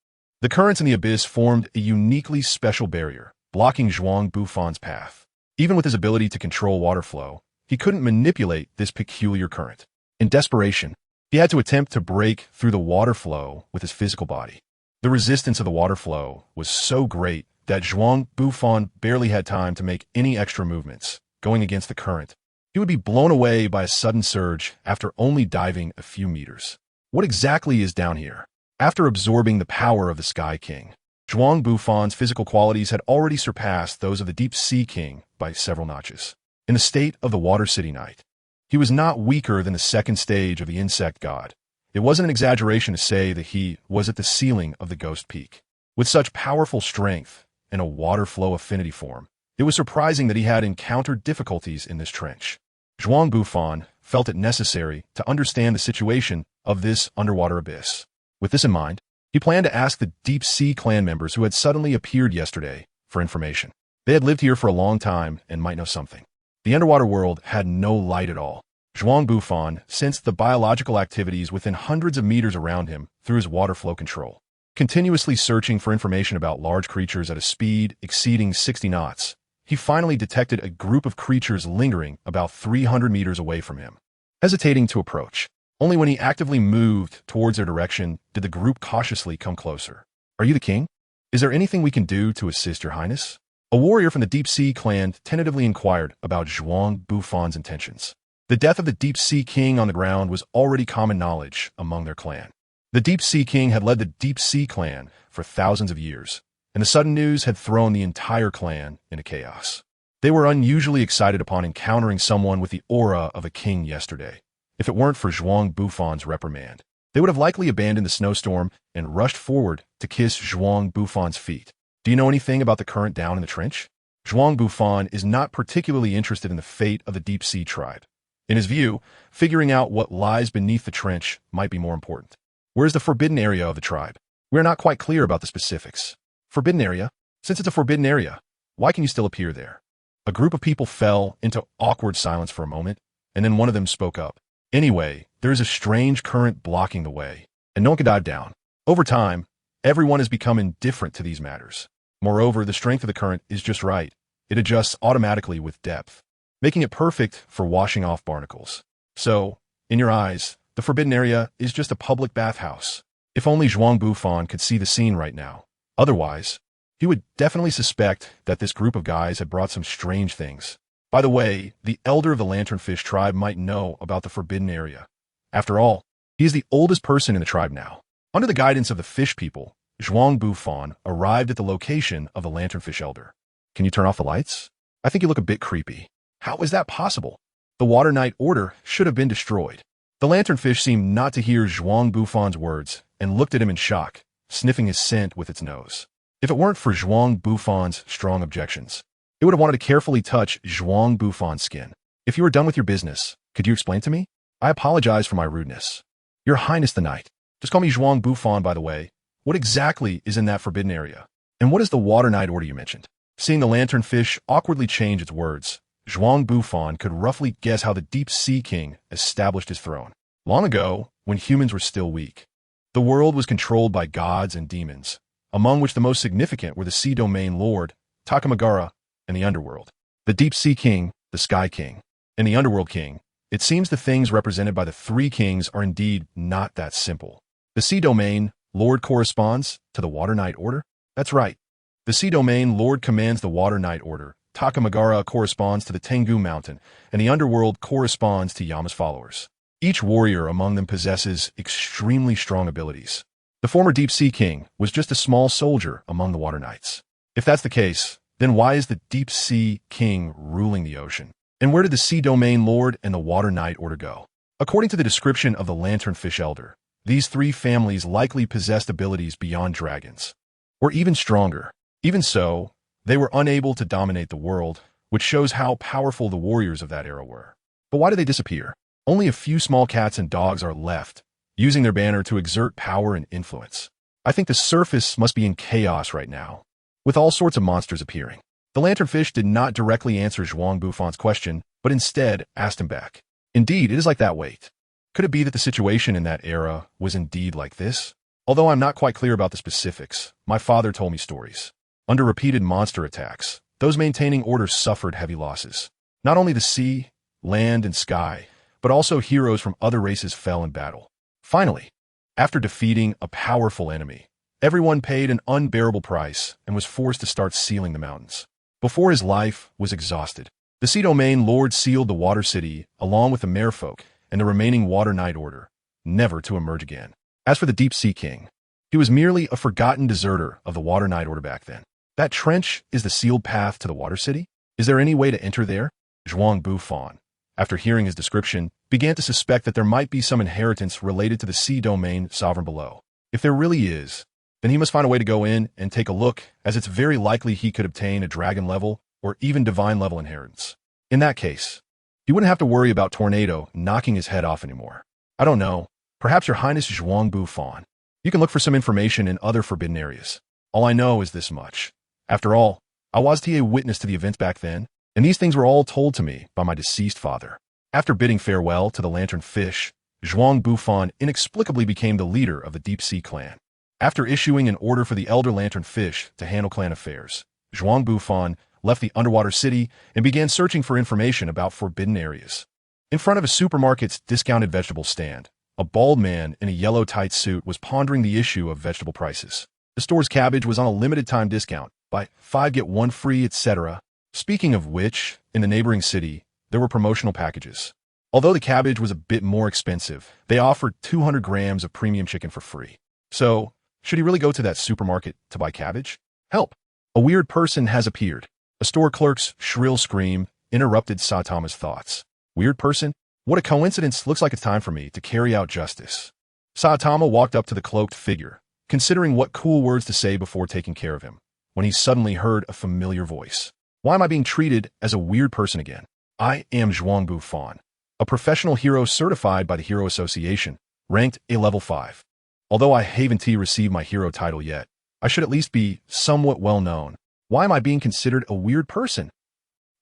The currents in the abyss formed a uniquely special barrier, blocking Zhuang Bufan's path. Even with his ability to control water flow, he couldn't manipulate this peculiar current. In desperation, he had to attempt to break through the water flow with his physical body. The resistance of the water flow was so great that Zhuang Bufan barely had time to make any extra movements, going against the current. He would be blown away by a sudden surge after only diving a few meters. What exactly is down here? After absorbing the power of the Sky King, Zhuang Bufan's physical qualities had already surpassed those of the Deep Sea King by several notches. In the state of the Water City Night, he was not weaker than the second stage of the insect god. It wasn't an exaggeration to say that he was at the ceiling of the Ghost Peak. With such powerful strength and a water flow affinity form, it was surprising that he had encountered difficulties in this trench. Zhuang Bufan felt it necessary to understand the situation of this underwater abyss. With this in mind, he planned to ask the Deep Sea clan members who had suddenly appeared yesterday for information. They had lived here for a long time and might know something. The underwater world had no light at all. Zhuang Bufan sensed the biological activities within hundreds of meters around him through his water flow control. Continuously searching for information about large creatures at a speed exceeding 60 knots, he finally detected a group of creatures lingering about 300 meters away from him. Hesitating to approach, only when he actively moved towards their direction did the group cautiously come closer. "Are you the king? Is there anything we can do to assist your highness?" A warrior from the Deep Sea clan tentatively inquired about Zhuang Bufan's intentions. The death of the Deep Sea King on the ground was already common knowledge among their clan. The Deep Sea King had led the Deep Sea clan for thousands of years, and the sudden news had thrown the entire clan into chaos. They were unusually excited upon encountering someone with the aura of a king yesterday. If it weren't for Zhuang Bufan's reprimand, they would have likely abandoned the snowstorm and rushed forward to kiss Zhuang Bufan's feet. "Do you know anything about the current down in the trench?" Zhuang Bufan is not particularly interested in the fate of the Deep Sea tribe. In his view, figuring out what lies beneath the trench might be more important. "Where is the forbidden area of the tribe? We are not quite clear about the specifics." "Forbidden area? Since it's a forbidden area, why can you still appear there?" A group of people fell into awkward silence for a moment, and then one of them spoke up. "Anyway, there is a strange current blocking the way, and no one can dive down. Over time, everyone has become indifferent to these matters. Moreover, the strength of the current is just right. It adjusts automatically with depth, making it perfect for washing off barnacles. So, in your eyes, the forbidden area is just a public bathhouse." If only Zhuang Bufan could see the scene right now. Otherwise, he would definitely suspect that this group of guys had brought some strange things. By the way, the elder of the Lanternfish tribe might know about the forbidden area. After all, he is the oldest person in the tribe now. Under the guidance of the fish people, Zhuang Bufan arrived at the location of the Lanternfish elder. "Can you turn off the lights? I think you look a bit creepy." "How is that possible? The Water Knight order should have been destroyed." The Lanternfish seemed not to hear Zhuang Bufan's words and looked at him in shock, sniffing his scent with its nose. If it weren't for Zhuang Bufan's strong objections, it would have wanted to carefully touch Zhuang Bufan's skin. "If you are done with your business, could you explain to me? I apologize for my rudeness." "Your Highness the Knight. Just call me Zhuang Bufan, by the way. What exactly is in that forbidden area? And what is the Water Knight order you mentioned?" Seeing the Lanternfish awkwardly change its words, Zhuang Bufan could roughly guess how the Deep Sea King established his throne. Long ago, when humans were still weak, the world was controlled by gods and demons, among which the most significant were the Sea Domain Lord, Takamagara, and the Underworld. The Deep Sea King, the Sky King, and the Underworld King. It seems the things represented by the three kings are indeed not that simple. The Sea Domain Lord corresponds to the Water Knight Order? That's right. The Sea Domain Lord commands the Water Knight Order. Takamagara corresponds to the Tengu Mountain, and the Underworld corresponds to Yama's followers. Each warrior among them possesses extremely strong abilities. The former Deep Sea King was just a small soldier among the Water Knights. If that's the case, then why is the Deep Sea King ruling the ocean? And where did the Sea Domain Lord and the Water Knight Order go? According to the description of the Lanternfish Elder, these three families likely possessed abilities beyond dragons. or even stronger. Even so, they were unable to dominate the world, which shows how powerful the warriors of that era were. But why did they disappear? Only a few small cats and dogs are left, using their banner to exert power and influence. I think the surface must be in chaos right now, with all sorts of monsters appearing. The lanternfish did not directly answer Zhuang Bufan's question, but instead asked him back. Indeed, it is like that. Wait. Could it be that the situation in that era was indeed like this? Although I'm not quite clear about the specifics, my father told me stories. Under repeated monster attacks, those maintaining order suffered heavy losses. Not only the sea, land, and sky, but also heroes from other races fell in battle. Finally, after defeating a powerful enemy, everyone paid an unbearable price and was forced to start sealing the mountains. Before his life was exhausted, the Sea Domain Lord sealed the Water City along with the Merfolk and the remaining Water Knight Order, never to emerge again. As for the Deep Sea King, he was merely a forgotten deserter of the Water Knight Order back then. That trench is the sealed path to the Water City? Is there any way to enter there? Zhuang Bufan, after hearing his description, began to suspect that there might be some inheritance related to the Sea Domain sovereign below. If there really is, then he must find a way to go in and take a look, as it's very likely he could obtain a dragon level or even divine level inheritance. In that case, he wouldn't have to worry about Tornado knocking his head off anymore. I don't know. Perhaps Your Highness Zhuang Bufan. You can look for some information in other forbidden areas. All I know is this much. After all, I was a witness to the events back then, and these things were all told to me by my deceased father. After bidding farewell to the lanternfish, Zhuang Bufan inexplicably became the leader of the Deep Sea clan. After issuing an order for the elder lanternfish to handle clan affairs, Zhuang Bufan left the underwater city and began searching for information about forbidden areas. In front of a supermarket's discounted vegetable stand, a bald man in a yellow tight suit was pondering the issue of vegetable prices. The store's cabbage was on a limited-time discount, buy 5 get 1 free, etc. Speaking of which, in the neighboring city, there were promotional packages. Although the cabbage was a bit more expensive, they offered 200 grams of premium chicken for free. So, should he really go to that supermarket to buy cabbage? Help! A weird person has appeared. A store clerk's shrill scream interrupted Saitama's thoughts. Weird person? What a coincidence. Looks like it's time for me to carry out justice. Saitama walked up to the cloaked figure, considering what cool words to say before taking care of him, when he suddenly heard a familiar voice. Why am I being treated as a weird person again? I am Zhuang Bufan, a professional hero certified by the Hero Association, ranked a level 5. Although I haven't received my hero title yet, I should at least be somewhat well known. Why am I being considered a weird person?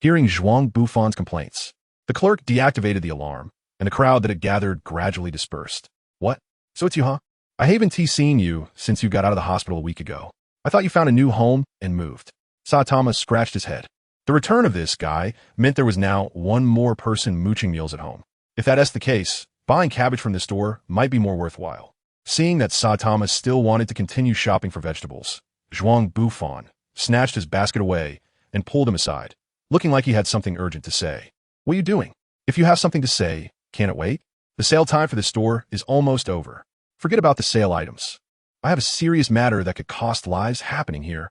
Hearing Zhuang Bufan's complaints, the clerk deactivated the alarm, and the crowd that had gathered gradually dispersed. What? So it's you, huh? I haven't seen you since you got out of the hospital a week ago. I thought you found a new home and moved. Saitama scratched his head. The return of this guy meant there was now one more person mooching meals at home. If that's the case, buying cabbage from this store might be more worthwhile. Seeing that Saitama still wanted to continue shopping for vegetables, Zhuang Bufan snatched his basket away and pulled him aside, looking like he had something urgent to say. What are you doing? If you have something to say, can it wait? The sale time for the store is almost over. Forget about the sale items. I have a serious matter that could cost lives happening here.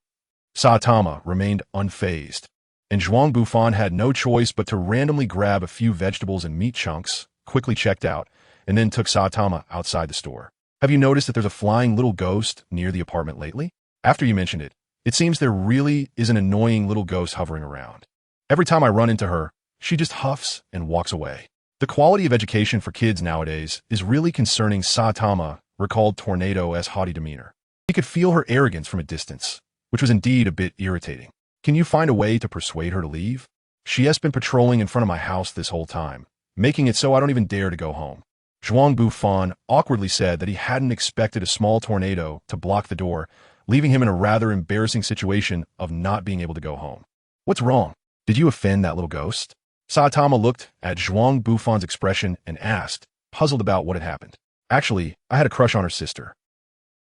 Saitama remained unfazed, and Zhuang Bufan had no choice but to randomly grab a few vegetables and meat chunks, quickly checked out, and then took Saitama outside the store. Have you noticed that there's a flying little ghost near the apartment lately? After you mentioned it, it seems there really is an annoying little ghost hovering around. Every time I run into her, she just huffs and walks away. The quality of education for kids nowadays is really concerning. Saitama recalled Tornado as haughty demeanor. He could feel her arrogance from a distance, which was indeed a bit irritating. Can you find a way to persuade her to leave? She has been patrolling in front of my house this whole time, making it so I don't even dare to go home. Zhuang Bufan awkwardly said that he hadn't expected a small tornado to block the door, leaving him in a rather embarrassing situation of not being able to go home. What's wrong? Did you offend that little ghost? Saitama looked at Zhuang Bufan's expression and asked, puzzled about what had happened. Actually, I had a crush on her sister.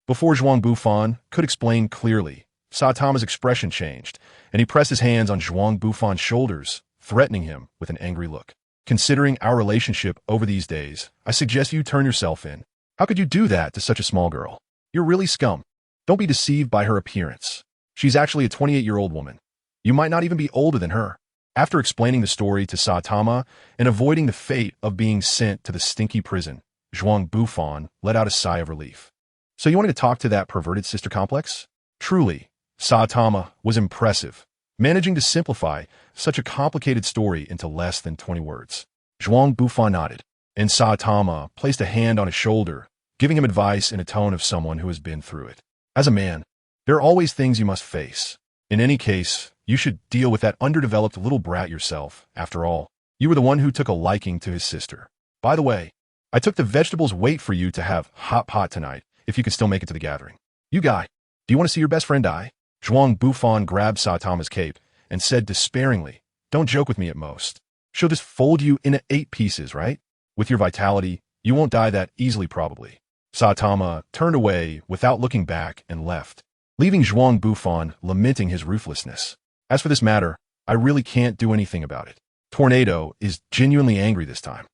Before Zhuang Bufan could explain clearly, Saitama's expression changed, and he pressed his hands on Zhuang Bufan's shoulders, threatening him with an angry look. Considering our relationship over these days, I suggest you turn yourself in. How could you do that to such a small girl? You're really scum. Don't be deceived by her appearance. She's actually a 28-year-old woman. You might not even be older than her. After explaining the story to Saitama and avoiding the fate of being sent to the stinky prison, Zhuang Bufan let out a sigh of relief. So you wanted to talk to that perverted sister complex? Truly, Saitama was impressive, managing to simplify such a complicated story into less than 20 words. Zhuang Bufan nodded, and Saitama placed a hand on his shoulder, giving him advice in a tone of someone who has been through it. As a man, there are always things you must face. In any case, you should deal with that underdeveloped little brat yourself. After all, you were the one who took a liking to his sister. By the way, I took the vegetables wait for you to have hot pot tonight, if you can still make it to the gathering. You guy, do you want to see your best friend die? Zhuang Bufan grabbed Saitama's cape and said despairingly, don't joke with me at most. She'll just fold you into 8 pieces, right? With your vitality, you won't die that easily probably. Saitama turned away without looking back and left, leaving Zhuang Bufan lamenting his ruthlessness. As for this matter, I really can't do anything about it. Tornado is genuinely angry this time.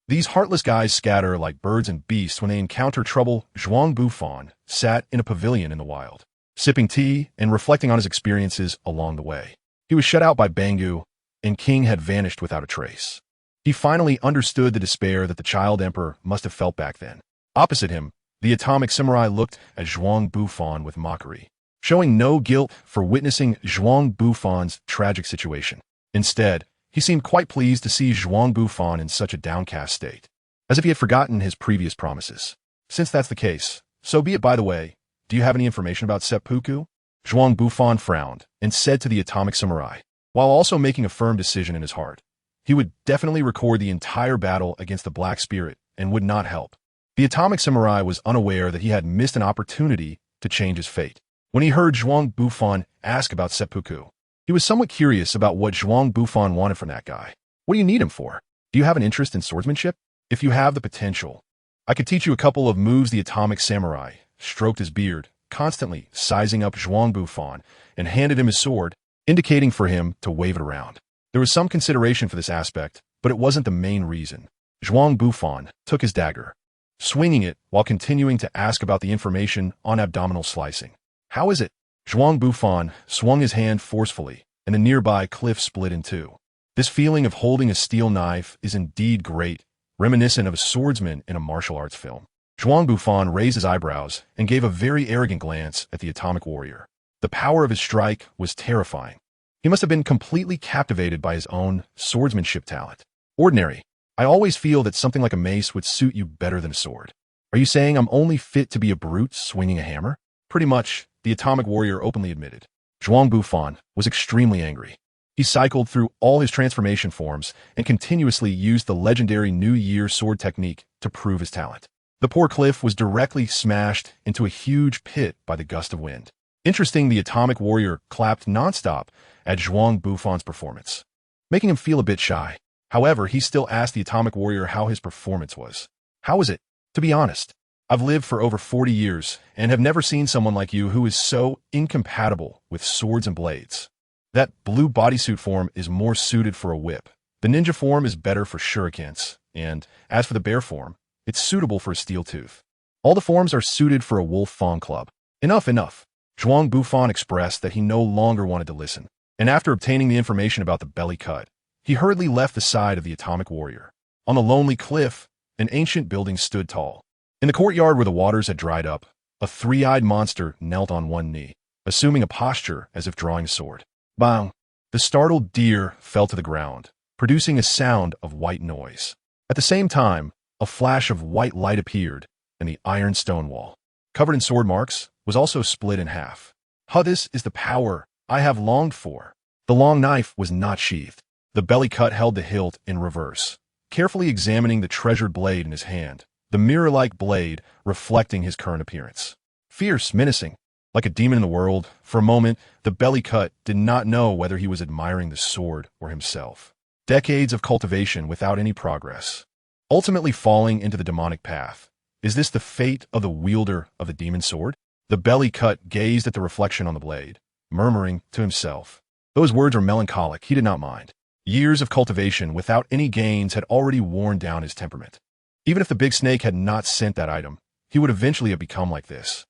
These heartless guys scatter like birds and beasts when they encounter trouble. Zhuang Bufan sat in a pavilion in the wild, sipping tea and reflecting on his experiences along the way. He was shut out by Bangu, and King had vanished without a trace. He finally understood the despair that the child emperor must have felt back then. Opposite him, the atomic samurai looked at Zhuang Bufan with mockery, showing no guilt for witnessing Zhuang Bufan's tragic situation. Instead, he seemed quite pleased to see Zhuang Bufan in such a downcast state, as if he had forgotten his previous promises. Since that's the case, so be it. By the way, do you have any information about seppuku? Zhuang Bufan frowned and said to the atomic samurai, while also making a firm decision in his heart. He would definitely record the entire battle against the Black Spirit and would not help. The atomic samurai was unaware that he had missed an opportunity to change his fate. When he heard Zhuang Bufan ask about seppuku, he was somewhat curious about what Zhuang Bufan wanted from that guy. What do you need him for? Do you have an interest in swordsmanship? If you have the potential, I could teach you a couple of moves. The atomic samurai stroked his beard, constantly sizing up Zhuang Bufan, and handed him his sword, indicating for him to wave it around. There was some consideration for this aspect, but it wasn't the main reason. Zhuang Bufan took his dagger, swinging it while continuing to ask about the information on abdominal slicing. How is it? Zhuang Bufan swung his hand forcefully, and the nearby cliff split in two. This feeling of holding a steel knife is indeed great, reminiscent of a swordsman in a martial arts film. Zhuang Bufan raised his eyebrows and gave a very arrogant glance at the atomic warrior. The power of his strike was terrifying. He must have been completely captivated by his own swordsmanship talent. Ordinary. I always feel that something like a mace would suit you better than a sword. Are you saying I'm only fit to be a brute swinging a hammer? Pretty much, the atomic warrior openly admitted. Zhuang Bufan was extremely angry. He cycled through all his transformation forms and continuously used the legendary New Year sword technique to prove his talent. The poor cliff was directly smashed into a huge pit by the gust of wind. Interesting, the atomic warrior clapped nonstop at Zhuang Bufan's performance, making him feel a bit shy. However, he still asked the atomic warrior how his performance was. How was it? To be honest, I've lived for over 40 years and have never seen someone like you who is so incompatible with swords and blades. That blue bodysuit form is more suited for a whip. The ninja form is better for shurikens, and as for the bear form, it's suitable for a steel tooth. All the forms are suited for a wolf fawn club. Enough, enough. Zhuang Bufan expressed that he no longer wanted to listen, and after obtaining the information about the belly cut, he hurriedly left the side of the atomic warrior. On the lonely cliff, an ancient building stood tall. In the courtyard where the waters had dried up, a three-eyed monster knelt on one knee, assuming a posture as if drawing a sword. Bang! The startled deer fell to the ground, producing a sound of white noise. At the same time, a flash of white light appeared, and the iron stone wall, covered in sword marks, was also split in half. This is the power I have longed for. The long knife was not sheathed. The belly cut held the hilt in reverse, carefully examining the treasured blade in his hand, the mirror-like blade reflecting his current appearance. Fierce, menacing, like a demon in the world. For a moment, the belly cut did not know whether he was admiring the sword or himself. Decades of cultivation without any progress, ultimately falling into the demonic path. Is this the fate of the wielder of the demon sword? The belly cut gazed at the reflection on the blade, murmuring to himself. Those words were melancholic. He did not mind. Years of cultivation without any gains had already worn down his temperament. Even if the big snake had not sent that item, he would eventually have become like this.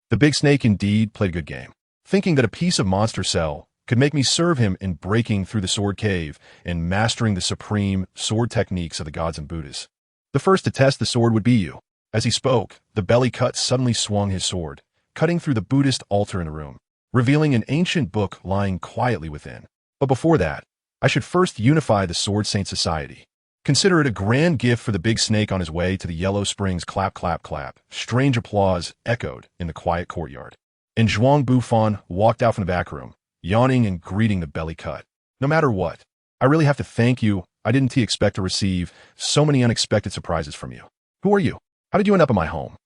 The big snake indeed played a good game, thinking that a piece of monster cell could make me serve him in breaking through the sword cave and mastering the supreme sword techniques of the gods and Buddhas. The first to test the sword would be you. As he spoke, the belly cut suddenly swung his sword, cutting through the Buddhist altar in the room, revealing an ancient book lying quietly within. But before that, I should first unify the Sword Saint Society. Consider it a grand gift for the big snake on his way to the Yellow Springs. Clap, clap, clap. Strange applause echoed in the quiet courtyard. And Zhuang Bufan walked out from the back room, yawning and greeting the belly cut. No matter what, I really have to thank you. I didn't expect to receive so many unexpected surprises from you. Who are you? How did you end up in my home?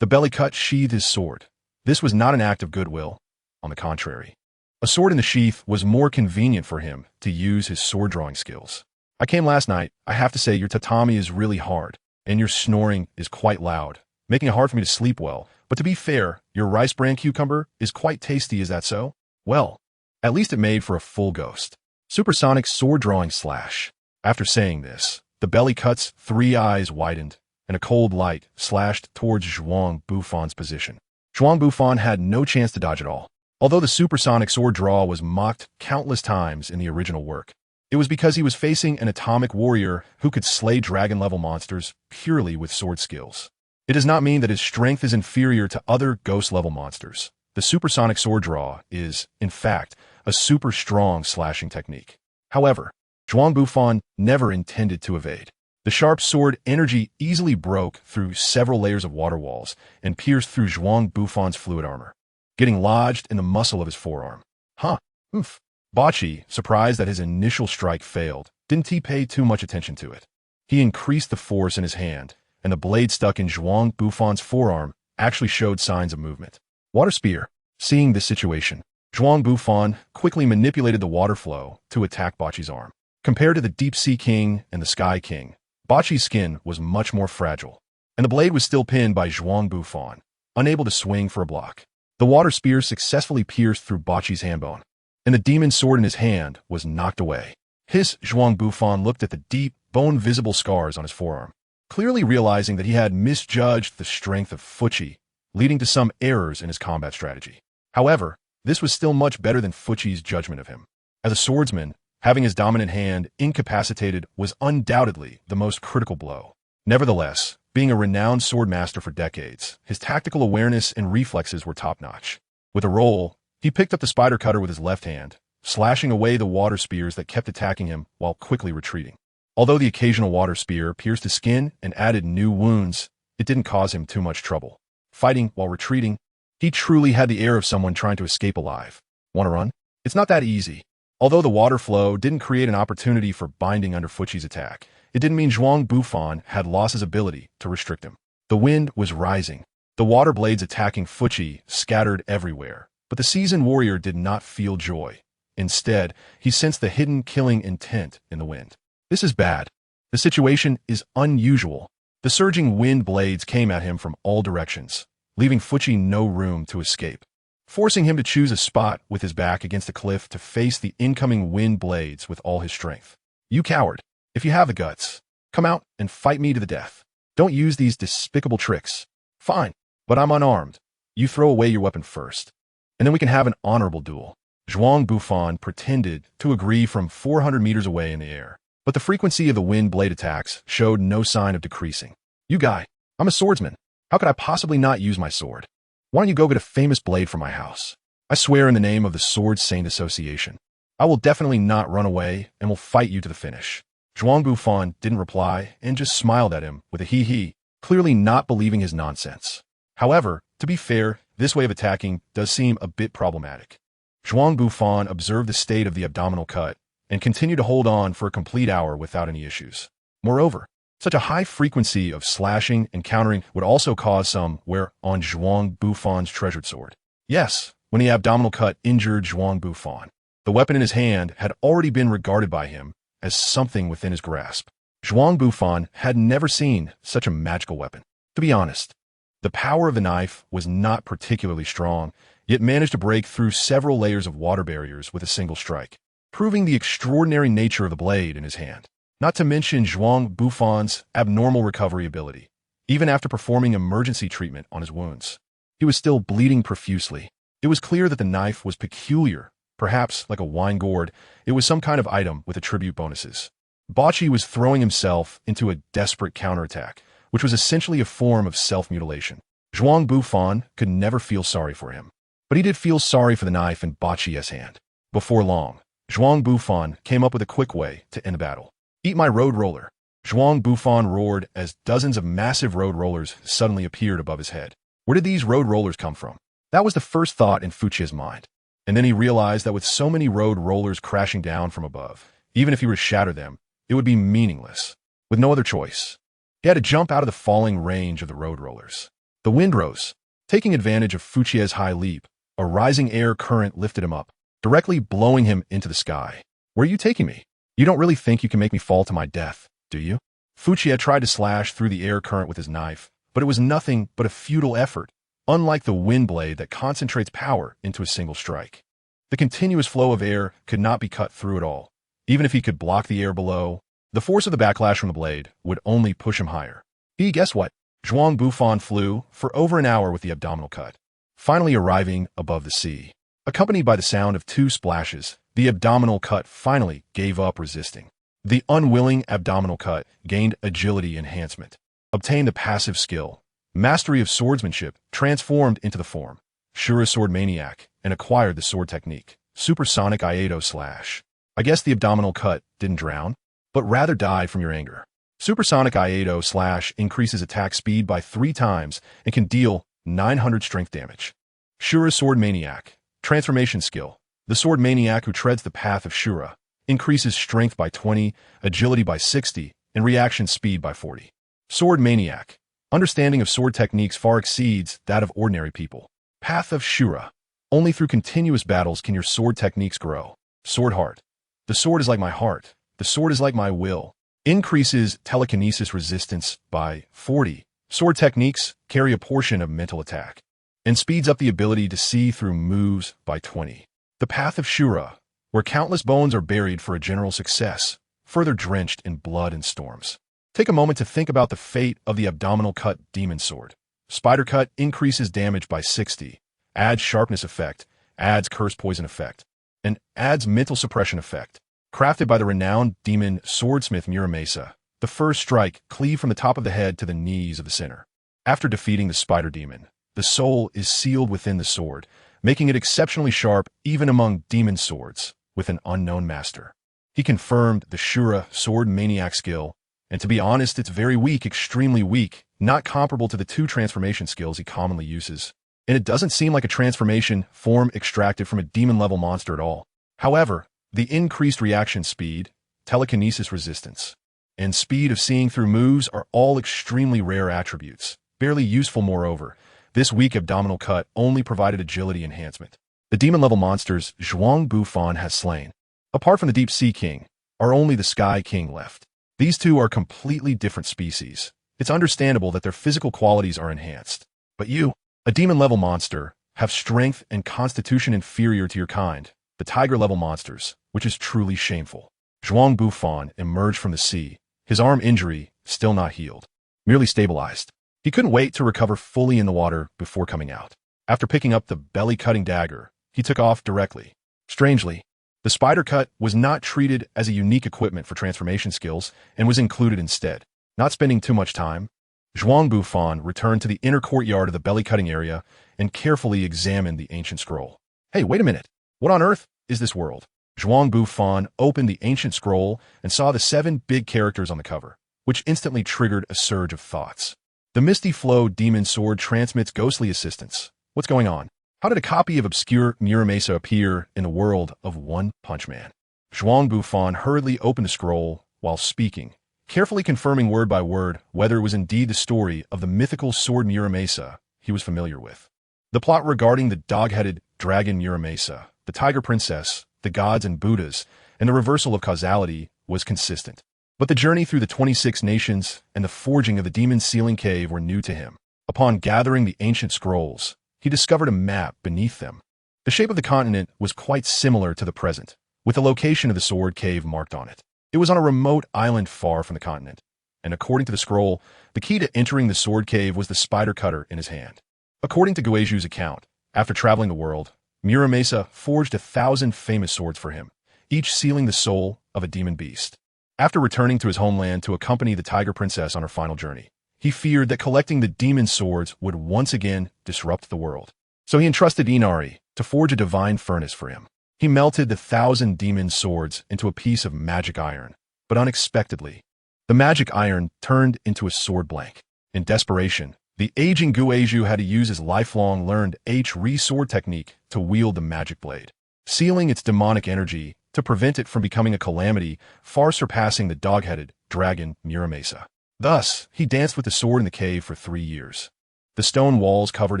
The belly cut sheathed his sword. This was not an act of goodwill. On the contrary, a sword in the sheath was more convenient for him to use his sword-drawing skills. I came last night. I have to say your tatami is really hard, and your snoring is quite loud, making it hard for me to sleep well. But to be fair, your rice bran cucumber is quite tasty. Is that so? Well, at least it made for a full ghost. Supersonic sword-drawing slash. After saying this, the belly cut's 3 eyes widened, and a cold light slashed towards Zhuang Bufan's position. Zhuang Bufan had no chance to dodge at all. Although the supersonic sword draw was mocked countless times in the original work, it was because he was facing an atomic warrior who could slay dragon-level monsters purely with sword skills. It does not mean that his strength is inferior to other ghost-level monsters. The supersonic sword draw is, in fact, a super strong slashing technique. However, Zhuang Bufan never intended to evade. The sharp sword energy easily broke through several layers of water walls and pierced through Zhuang Bufan's fluid armor, getting lodged in the muscle of his forearm. Huh. Oof. Bachi, surprised that his initial strike failed, didn't pay too much attention to it. He increased the force in his hand, and the blade stuck in Zhuang Bufan's forearm actually showed signs of movement. Water Spear. Seeing this situation, Zhuang Bufan quickly manipulated the water flow to attack Bachi's arm. Compared to the Deep Sea King and the Sky King, Bachi's skin was much more fragile, and the blade was still pinned by Zhuang Bufan, unable to swing for a block. The water spear successfully pierced through Bachi's handbone, and the demon sword in his hand was knocked away. Zhuang Bufan looked at the deep, bone-visible scars on his forearm, clearly realizing that he had misjudged the strength of Fuchi, leading to some errors in his combat strategy. However, this was still much better than Fuchi's judgment of him. As a swordsman, having his dominant hand incapacitated was undoubtedly the most critical blow. Nevertheless, being a renowned sword master for decades, his tactical awareness and reflexes were top-notch. With a roll, he picked up the spider cutter with his left hand, slashing away the water spears that kept attacking him while quickly retreating. Although the occasional water spear pierced his skin and added new wounds, it didn't cause him too much trouble. Fighting while retreating, he truly had the air of someone trying to escape alive. Want to run? It's not that easy. Although the water flow didn't create an opportunity for binding under Fuchi's attack, it didn't mean Zhuang Bufan had lost his ability to restrict him. The wind was rising. The water blades attacking Fuchi scattered everywhere. But the seasoned warrior did not feel joy. Instead, he sensed the hidden killing intent in the wind. This is bad. The situation is unusual. The surging wind blades came at him from all directions, leaving Fuchi no room to escape, forcing him to choose a spot with his back against a cliff to face the incoming wind blades with all his strength. You coward. If you have the guts, come out and fight me to the death. Don't use these despicable tricks. Fine, but I'm unarmed. You throw away your weapon first, and then we can have an honorable duel. Zhuang Bufan pretended to agree from 400 meters away in the air, but the frequency of the wind blade attacks showed no sign of decreasing. You guy, I'm a swordsman. How could I possibly not use my sword? Why don't you go get a famous blade from my house? I swear in the name of the Sword Saint Association, I will definitely not run away and will fight you to the finish. Zhuang Bufan didn't reply and just smiled at him with a hee-hee, clearly not believing his nonsense. However, to be fair, this way of attacking does seem a bit problematic. Zhuang Bufan observed the state of the abdominal cut and continued to hold on for a complete hour without any issues. Moreover, such a high frequency of slashing and countering would also cause some wear on Zhuang Bufan's treasured sword. Yes, when the abdominal cut injured Zhuang Bufan, the weapon in his hand had already been regarded by him as something within his grasp. Zhuang Bufan had never seen such a magical weapon. To be honest, the power of the knife was not particularly strong, yet managed to break through several layers of water barriers with a single strike, proving the extraordinary nature of the blade in his hand. Not to mention Zhuang Bufan's abnormal recovery ability. Even after performing emergency treatment on his wounds, he was still bleeding profusely. It was clear that the knife was peculiar. Perhaps, like a wine gourd, it was some kind of item with attribute bonuses. Bachi was throwing himself into a desperate counterattack, which was essentially a form of self-mutilation. Zhuang Bufan could never feel sorry for him. But he did feel sorry for the knife in Bachi's hand. Before long, Zhuang Bufan came up with a quick way to end the battle. "Eat my road roller." Zhuang Bufan roared as dozens of massive road rollers suddenly appeared above his head. Where did these road rollers come from? That was the first thought in Fuchia's mind. And then he realized that with so many road rollers crashing down from above, even if he were to shatter them, it would be meaningless. With no other choice, he had to jump out of the falling range of the road rollers. The wind rose. Taking advantage of Fuchia's high leap, a rising air current lifted him up, directly blowing him into the sky. "Where are you taking me? You don't really think you can make me fall to my death, do you?" Fuchia tried to slash through the air current with his knife, but it was nothing but a futile effort, unlike the wind blade that concentrates power into a single strike. The continuous flow of air could not be cut through at all. Even if he could block the air below, the force of the backlash from the blade would only push him higher. Guess what? Zhuang Bufan flew for over an hour with the abdominal cut, finally arriving above the sea. Accompanied by the sound of 2 splashes, the abdominal cut finally gave up resisting. The unwilling abdominal cut gained agility enhancement, obtained the passive skill, mastery of swordsmanship, transformed into the form, Shura Sword Maniac, and acquired the sword technique, Supersonic Iaedo Slash. I guess the abdominal cut didn't drown, but rather died from your anger. Supersonic Iaedo Slash increases attack speed by 3 times and can deal 900 strength damage. Shura Sword Maniac, transformation skill. The sword maniac who treads the path of Shura increases strength by 20, agility by 60, and reaction speed by 40. Sword Maniac, understanding of sword techniques far exceeds that of ordinary people. Path of Shura, only through continuous battles can your sword techniques grow. Sword Heart, the sword is like my heart, the sword is like my will. Increases telekinesis resistance by 40. Sword techniques carry a portion of mental attack, and speeds up the ability to see through moves by 20. The Path of Shura, where countless bones are buried for a general success, further drenched in blood and storms. Take a moment to think about the fate of the abdominal cut demon sword. Spider cut increases damage by 60, adds sharpness effect, adds curse poison effect, and adds mental suppression effect. Crafted by the renowned demon swordsmith Muramasa, the first strike cleave from the top of the head to the knees of the sinner. After defeating the spider demon, the soul is sealed within the sword, making it exceptionally sharp even among demon swords with an unknown master. He confirmed the Shura Sword Maniac skill, and to be honest, it's very weak, extremely weak, not comparable to the 2 transformation skills he commonly uses. And it doesn't seem like a transformation form extracted from a demon-level monster at all. However, the increased reaction speed, telekinesis resistance, and speed of seeing through moves are all extremely rare attributes, barely useful moreover. This weak abdominal cut only provided agility enhancement. The demon-level monsters Zhuang Bufan has slain, apart from the Deep Sea King, are only the Sky King left. These 2 are completely different species. It's understandable that their physical qualities are enhanced. But you, a demon-level monster, have strength and constitution inferior to your kind, the tiger-level monsters, which is truly shameful. Zhuang Bufan emerged from the sea, his arm injury still not healed, merely stabilized. He couldn't wait to recover fully in the water before coming out. After picking up the belly-cutting dagger, he took off directly. Strangely, the spider cut was not treated as a unique equipment for transformation skills and was included instead. Not spending too much time, Zhuang Bufan returned to the inner courtyard of the belly-cutting area and carefully examined the ancient scroll. Hey, wait a minute. What on earth is this world? Zhuang Bufan opened the ancient scroll and saw the 7 big characters on the cover, which instantly triggered a surge of thoughts. The Misty Flow demon sword transmits ghostly assistance. What's going on? How did a copy of obscure Muramasa appear in the world of One Punch Man? Zhuang Bufan hurriedly opened the scroll while speaking, carefully confirming word by word whether it was indeed the story of the mythical sword Muramasa he was familiar with. The plot regarding the dog-headed dragon Muramasa, the tiger princess, the gods and Buddhas, and the reversal of causality was consistent. But the journey through the 26 nations and the forging of the demon's sealing cave were new to him. Upon gathering the ancient scrolls, he discovered a map beneath them. The shape of the continent was quite similar to the present, with the location of the sword cave marked on it. It was on a remote island far from the continent, and according to the scroll, the key to entering the sword cave was the spider cutter in his hand. According to Guizhu's account, after traveling the world, Muramasa forged 1,000 famous swords for him, each sealing the soul of a demon beast. After returning to his homeland to accompany the tiger princess on her final journey, He feared that collecting the demon swords would once again disrupt the world. So he entrusted Inari to forge a divine furnace for him. He melted the 1,000 demon swords into a piece of magic iron, but unexpectedly, the magic iron turned into a sword blank. In desperation, the aging Guizhu had to use his lifelong learned H-Re sword technique to wield the magic blade, sealing its demonic energy to prevent it from becoming a calamity far surpassing the dog-headed dragon Muramasa. Thus, he danced with the sword in the cave for 3 years, the stone walls covered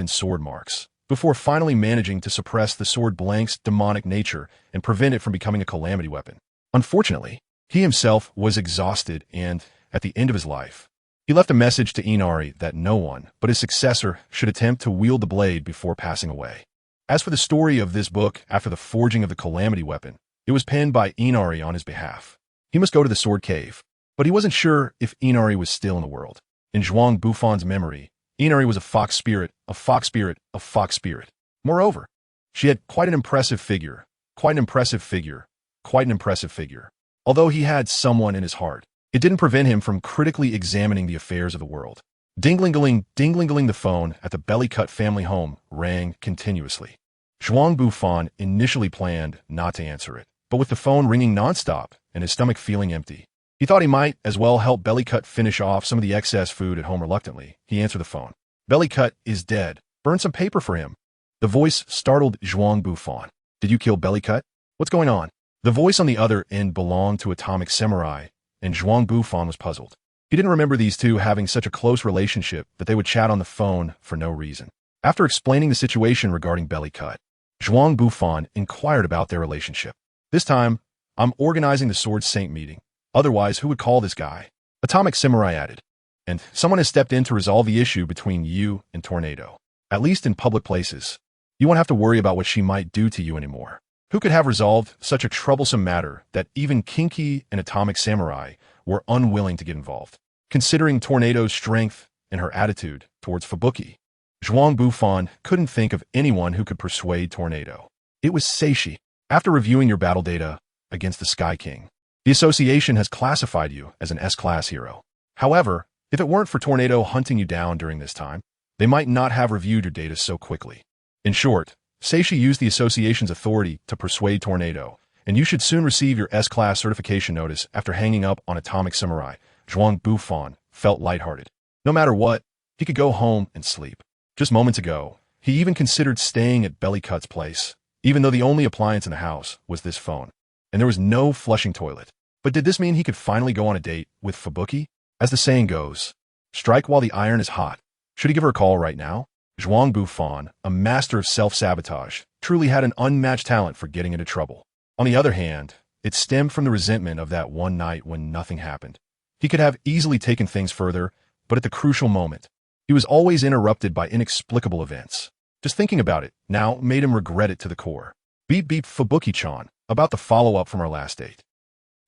in sword marks, before finally managing to suppress the sword blank's demonic nature and prevent it from becoming a calamity weapon. Unfortunately, he himself was exhausted and, at the end of his life, he left a message to Inari that no one but his successor should attempt to wield the blade before passing away. As for the story of this book after the forging of the calamity weapon, it was penned by Inari on his behalf. He must go to the sword cave, but he wasn't sure if Inari was still in the world. In Zhuang Bufan's memory, Inari was a fox spirit, a fox spirit, a fox spirit. Moreover, she had quite an impressive figure, quite an impressive figure, quite an impressive figure. Although he had someone in his heart, it didn't prevent him from critically examining the affairs of the world. Ding-ling-a-ling, ding-ling-a-ling, the phone at the belly-cut family home rang continuously. Zhuang Bufan initially planned not to answer it, but with the phone ringing nonstop and his stomach feeling empty, he thought he might as well help Bellycut finish off some of the excess food at home. Reluctantly, he answered the phone. Bellycut is dead. Burn some paper for him. The voice startled Zhuang Bufan. Did you kill Bellycut? What's going on? The voice on the other end belonged to Atomic Samurai, and Zhuang Bufan was puzzled. He didn't remember these two having such a close relationship that they would chat on the phone for no reason. After explaining the situation regarding Bellycut, Zhuang Bufan inquired about their relationship. This time, I'm organizing the Sword Saint meeting. Otherwise, who would call this guy? Atomic Samurai added. And someone has stepped in to resolve the issue between you and Tornado. At least in public places. You won't have to worry about what she might do to you anymore. Who could have resolved such a troublesome matter that even Kinky and Atomic Samurai were unwilling to get involved? Considering Tornado's strength and her attitude towards Fubuki, Zhuang Bufan couldn't think of anyone who could persuade Tornado. It was Seishi. After reviewing your battle data against the Sky King, the association has classified you as an S-class hero. However, if it weren't for Tornado hunting you down during this time, they might not have reviewed your data so quickly. In short, Seishi used the association's authority to persuade Tornado, and you should soon receive your S-class certification notice after hanging up on Atomic Samurai. Zhuang Bufan felt lighthearted. No matter what, he could go home and sleep. Just moments ago, he even considered staying at Bellycut's place, even though the only appliance in the house was this phone, and there was no flushing toilet. But did this mean he could finally go on a date with Fubuki? As the saying goes, strike while the iron is hot. Should he give her a call right now? Zhuang Bufan, a master of self-sabotage, truly had an unmatched talent for getting into trouble. On the other hand, it stemmed from the resentment of that one night when nothing happened. He could have easily taken things further, but at the crucial moment, he was always interrupted by inexplicable events. Just thinking about it now made him regret it to the core. Beep beep Fubuki-chan, about the follow-up from our last date.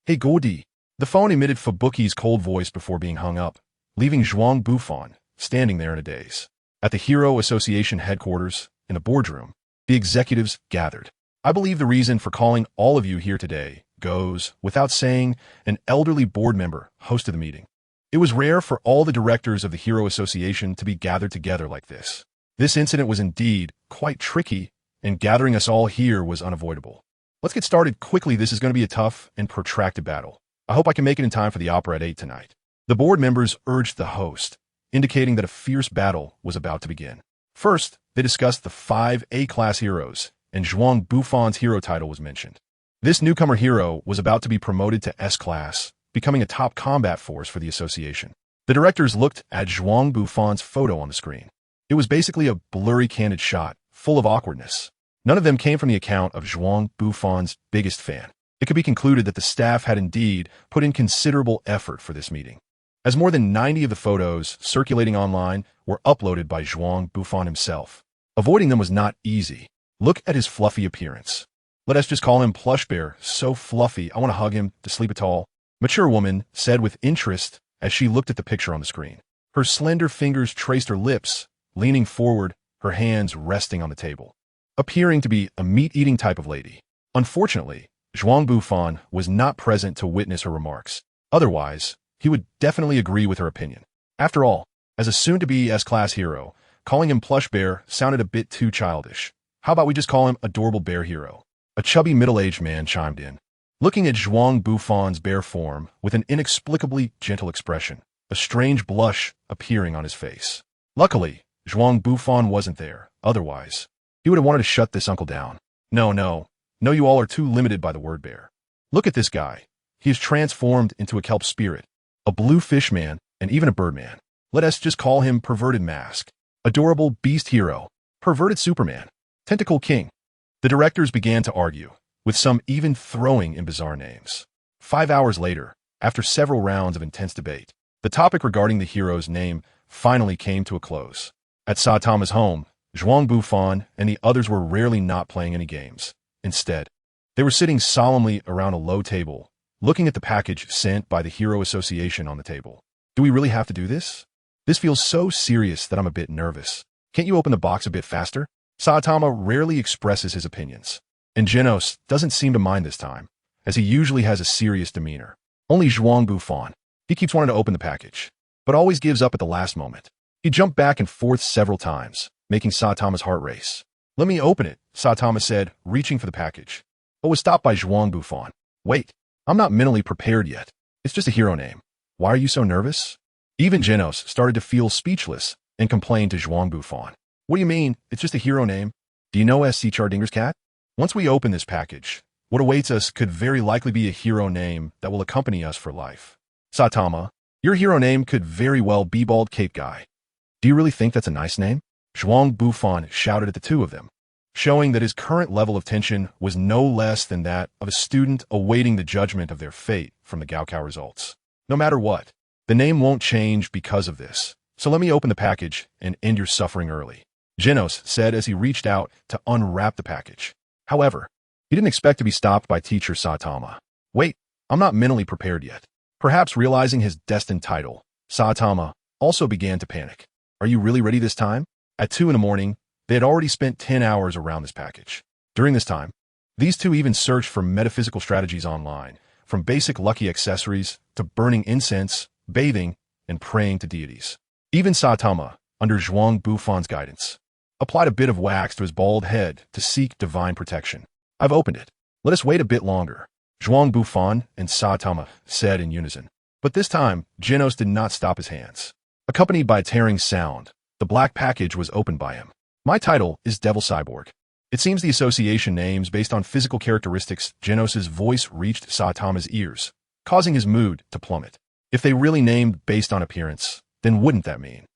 Hey Gordy. The phone emitted Fubuki's cold voice before being hung up, leaving Zhuang Bufan standing there in a daze. At the Hero Association headquarters, in the boardroom, the executives gathered. I believe the reason for calling all of you here today goes without saying. An elderly board member hosted the meeting. It was rare for all the directors of the Hero Association to be gathered together like this. This incident was indeed quite tricky, and gathering us all here was unavoidable. Let's get started quickly. This is going to be a tough and protracted battle. I hope I can make it in time for the opera at 8 tonight. The board members urged the host, indicating that a fierce battle was about to begin. First, they discussed the 5 A-class heroes, and Zhuang Bufan's hero title was mentioned. This newcomer hero was about to be promoted to S-class, becoming a top combat force for the association. The directors looked at Zhuang Bufan's photo on the screen. It was basically a blurry, candid shot, full of awkwardness. None of them came from the account of Zhuang Bufan's biggest fan. It could be concluded that the staff had indeed put in considerable effort for this meeting, as more than 90 of the photos circulating online were uploaded by Zhuang Bufan himself. Avoiding them was not easy. Look at his fluffy appearance. Let us just call him Plush Bear. So fluffy, I want to hug him to sleep at all. Mature woman said with interest as she looked at the picture on the screen. Her slender fingers traced her lips, leaning forward, her hands resting on the table, appearing to be a meat-eating type of lady. Unfortunately, Zhuang Bufan was not present to witness her remarks. Otherwise, he would definitely agree with her opinion. After all, As a soon-to-be S-class hero, calling him Plush Bear sounded a bit too childish. How about we just call him Adorable Bear Hero? A chubby middle-aged man chimed in, looking at Zhuang Bufan's bare form with an inexplicably gentle expression, a strange blush appearing on his face. Luckily, Zhuang Bufan wasn't there. Otherwise, he would have wanted to shut this uncle down. No, you all are too limited by the word bear. Look at this guy. He is transformed into a kelp spirit, a blue fish man, and even a bird man. Let us just call him Perverted Mask, Adorable Beast Hero, Perverted Superman, Tentacle King. The directors began to argue, with some even throwing in bizarre names. 5 hours later, after several rounds of intense debate, the topic regarding the hero's name finally came to a close. At Saitama's home, Zhuang Bufan and the others were rarely not playing any games. Instead, they were sitting solemnly around a low table, looking at the package sent by the Hero Association on the table. Do we really have to do this? This feels so serious that I'm a bit nervous. Can't you open the box a bit faster? Saitama rarely expresses his opinions, and Genos doesn't seem to mind this time, as he usually has a serious demeanor. Only Zhuang Bufan. He keeps wanting to open the package, but always gives up at the last moment. He jumped back and forth several times, making Saitama's heart race. Let me open it, Saitama said, reaching for the package, but was stopped by Zhuang Bufan. Wait, I'm not mentally prepared yet. It's just a hero name. Why are you so nervous? Even Genos started to feel speechless and complained to Zhuang Bufan. What do you mean, it's just a hero name? Do you know S.C. Chardinger's cat? Once we open this package, what awaits us could very likely be a hero name that will accompany us for life. Saitama, your hero name could very well be Bald Cape Guy. Do you really think that's a nice name? Zhuang Bufan shouted at the two of them, showing that his current level of tension was no less than that of a student awaiting the judgment of their fate from the Gaokao results. No matter what, the name won't change because of this, so let me open the package and end your suffering early, Genos said as he reached out to unwrap the package. However, he didn't expect to be stopped by teacher Saitama. Wait, I'm not mentally prepared yet. Perhaps realizing his destined title, Saitama also began to panic. Are you really ready this time? At 2 in the morning, they had already spent 10 hours around this package. During this time, these two even searched for metaphysical strategies online, from basic lucky accessories to burning incense, bathing, and praying to deities. Even Saitama, under Zhuang Bufan's guidance, applied a bit of wax to his bald head to seek divine protection. I've opened it. Let us wait a bit longer, Zhuang Bufan and Saitama said in unison. But this time, Genos did not stop his hands. Accompanied by a tearing sound, the black package was opened by him. My title is Devil Cyborg. It seems the association names based on physical characteristics. Genos' voice reached Saitama's ears, causing his mood to plummet. If they really named based on appearance, then wouldn't that mean?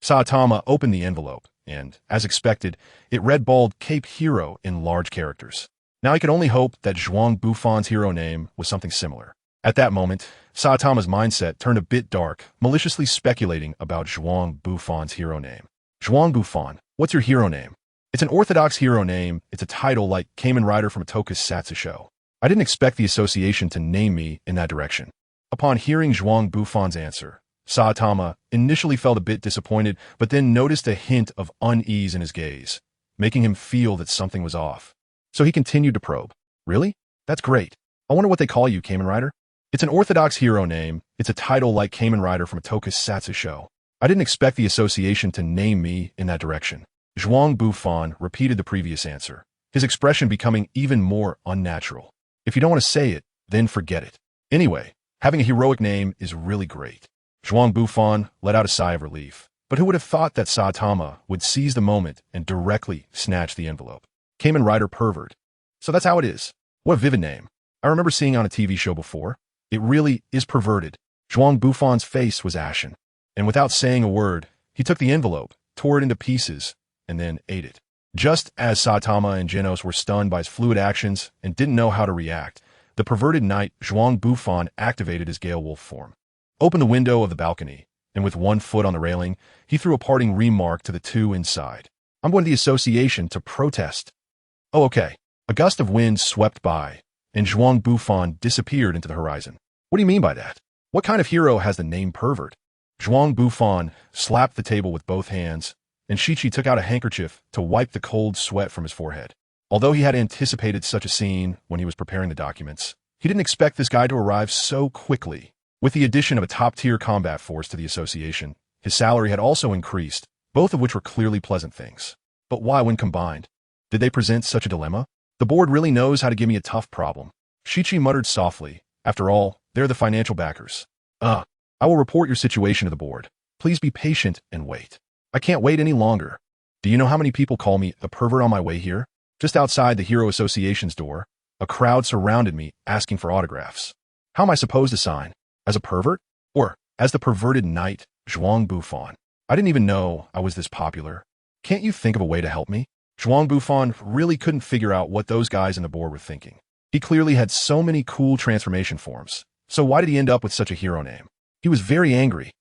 Saitama opened the envelope, and, as expected, it read Bald Cape Hero in large characters. Now he could only hope that Zhuang Bufan's hero name was something similar. At that moment, Saitama's mindset turned a bit dark, maliciously speculating about Zhuang Bufan's hero name. Zhuang Bufan, what's your hero name? It's an orthodox hero name. It's a title like Kamen Rider from a tokusatsu show. I didn't expect the association to name me in that direction. Upon hearing Zhuang Bufan's answer, Saitama initially felt a bit disappointed, but then noticed a hint of unease in his gaze, making him feel that something was off. So he continued to probe. Really? That's great. I wonder what they call you, Kamen Rider? It's an orthodox hero name. It's a title like Kamen Rider from a tokusatsu show. I didn't expect the association to name me in that direction. Zhuang Bufan repeated the previous answer, his expression becoming even more unnatural. If you don't want to say it, then forget it. Anyway, having a heroic name is really great. Zhuang Bufan let out a sigh of relief. But who would have thought that Saitama would seize the moment and directly snatch the envelope? Kamen Rider Pervert. So that's how it is. What a vivid name. I remember seeing on a TV show before. It really is perverted. Zhuang Bufan's face was ashen, and without saying a word, he took the envelope, tore it into pieces, and then ate it. Just as Saitama and Genos were stunned by his fluid actions and didn't know how to react, the perverted knight Zhuang Bufan activated his Gale Wolf form, opened the window of the balcony, and with one foot on the railing, he threw a parting remark to the two inside. I'm going to the association to protest. Oh, okay. A gust of wind swept by, and Zhuang Bufan disappeared into the horizon. What do you mean by that? What kind of hero has the name Pervert? Zhuang Bufan slapped the table with both hands, and Shichi took out a handkerchief to wipe the cold sweat from his forehead. Although he had anticipated such a scene when he was preparing the documents, he didn't expect this guy to arrive so quickly. With the addition of a top-tier combat force to the association, His salary had also increased, both of which were clearly pleasant things. But why when combined? Did they present such a dilemma? The board really knows how to give me a tough problem. Shichi muttered softly. After all, they're the financial backers. I will report your situation to the board. Please be patient and wait. I can't wait any longer. Do you know how many people call me a pervert on my way here? Just outside the Hero Association's door, a crowd surrounded me asking for autographs. How am I supposed to sign? As a pervert? Or as the perverted knight, Zhuang Bufan? I didn't even know I was this popular. Can't you think of a way to help me? Zhuang Bufan really couldn't figure out what those guys in the board were thinking. He clearly had so many cool transformation forms. So why did he end up with such a hero name? He was very angry.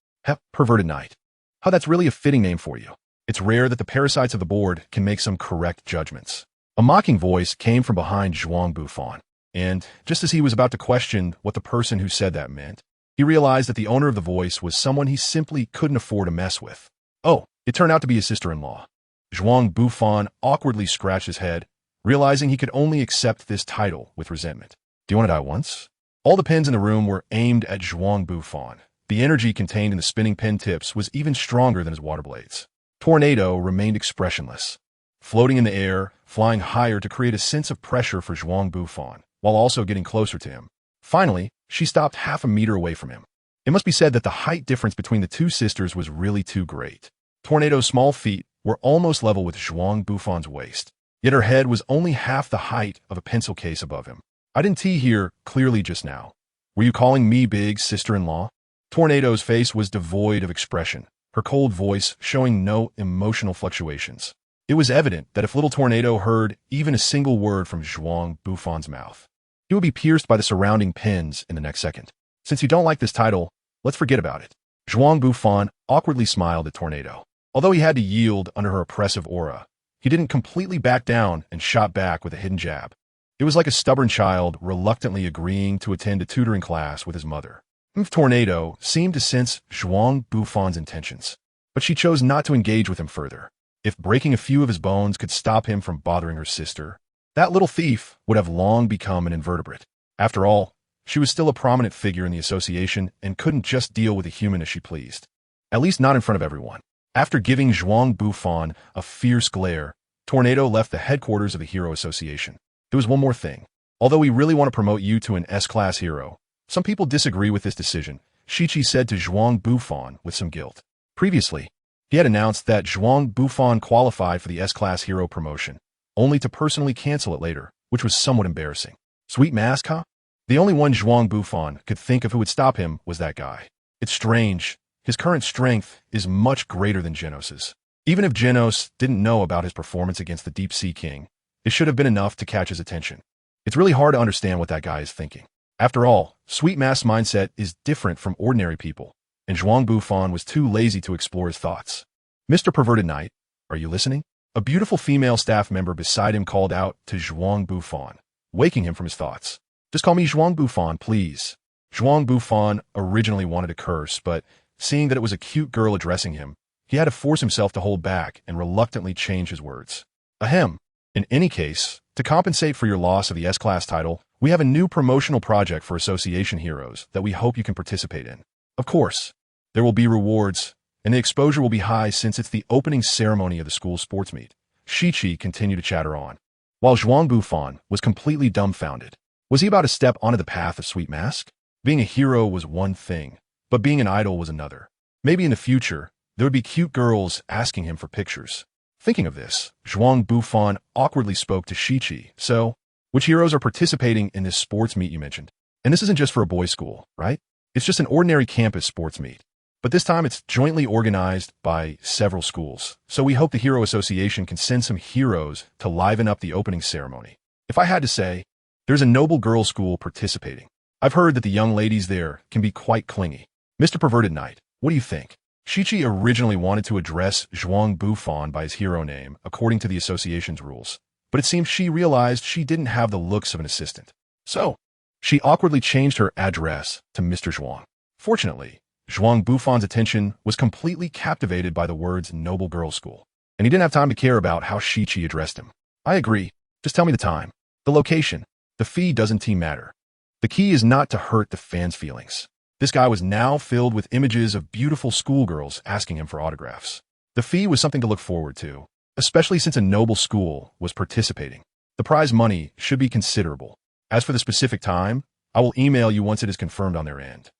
Perverted knight. How that's really a fitting name for you. It's rare that the parasites of the board can make some correct judgments. A mocking voice came from behind Zhuang Bufan, and just as he was about to question what the person who said that meant, he realized that the owner of the voice was someone he simply couldn't afford to mess with. Oh, it turned out to be his sister-in-law. Zhuang Bufan awkwardly scratched his head, realizing he could only accept this title with resentment. Do you want to die once? All the pens in the room were aimed at Zhuang Bufan. The energy contained in the spinning pen tips was even stronger than his water blades. Tornado remained expressionless, floating in the air, flying higher to create a sense of pressure for Zhuang Bufan, while also getting closer to him. Finally, she stopped half a meter away from him. It must be said that the height difference between the two sisters was really too great. Tornado's small feet were almost level with Zhuang Bufan's waist, yet her head was only half the height of a pencil case above him. I didn't hear clearly just now. Were you calling me big sister-in-law? Tornado's face was devoid of expression, her cold voice showing no emotional fluctuations. It was evident that if little Tornado heard even a single word from Zhuang Bufan's mouth, he would be pierced by the surrounding pins in the next second. Since you don't like this title, let's forget about it. Zhuang Bufan awkwardly smiled at Tornado. Although he had to yield under her oppressive aura, he didn't completely back down and shot back with a hidden jab. It was like a stubborn child reluctantly agreeing to attend a tutoring class with his mother. Tornado seemed to sense Zhuang Bufan's intentions, but she chose not to engage with him further. If breaking a few of his bones could stop him from bothering her sister, that little thief would have long become an invertebrate. After all, she was still a prominent figure in the association and couldn't just deal with a human as she pleased. At least not in front of everyone. After giving Zhuang Bufan a fierce glare, Tornado left the headquarters of the Hero Association. There was one more thing. Although we really want to promote you to an S-class hero, some people disagree with this decision, Shichi said to Zhuang Bufan with some guilt. Previously, he had announced that Zhuang Bufan qualified for the S-class hero promotion, only to personally cancel it later, which was somewhat embarrassing. Sweet mask, huh? The only one Zhuang Bufan could think of who would stop him was that guy. It's strange. His current strength is much greater than Genos's. Even if Genos didn't know about his performance against the Deep Sea King, it should have been enough to catch his attention. It's really hard to understand what that guy is thinking. After all, Sweet Mask's mindset is different from ordinary people, and Zhuang Bufan was too lazy to explore his thoughts. Mr. Perverted Knight, are you listening? A beautiful female staff member beside him called out to Zhuang Bufan, waking him from his thoughts. Just call me Zhuang Bufan, please. Zhuang Bufan originally wanted to curse, but seeing that it was a cute girl addressing him, he had to force himself to hold back and reluctantly change his words. Ahem. In any case, to compensate for your loss of the S-Class title, we have a new promotional project for Association Heroes that we hope you can participate in. Of course, there will be rewards, and the exposure will be high since it's the opening ceremony of the school sports meet. Shichi continued to chatter on, while Zhuang Bufan was completely dumbfounded. Was he about to step onto the path of Sweet Mask? Being a hero was one thing, but being an idol was another. Maybe in the future, there would be cute girls asking him for pictures. Thinking of this, Zhuang Bufan awkwardly spoke to Shichi. So, which heroes are participating in this sports meet you mentioned? And this isn't just for a boys' school, right? It's just an ordinary campus sports meet. But this time it's jointly organized by several schools. So we hope the Hero Association can send some heroes to liven up the opening ceremony. If I had to say, there's a noble girls' school participating. I've heard that the young ladies there can be quite clingy. Mr. Perverted Knight, what do you think? Shichi originally wanted to address Zhuang Bufan by his hero name, according to the association's rules, but it seems she realized she didn't have the looks of an assistant. So, she awkwardly changed her address to Mr. Zhuang. Fortunately, Zhuang Bufan's attention was completely captivated by the words Noble Girls' School, and he didn't have time to care about how Shichi addressed him. I agree. Just tell me the time, the location, the fee doesn't matter. The key is not to hurt the fans' feelings. This guy was now filled with images of beautiful schoolgirls asking him for autographs. The fee was something to look forward to, especially since a noble school was participating. The prize money should be considerable. As for the specific time, I will email you once it is confirmed on their end.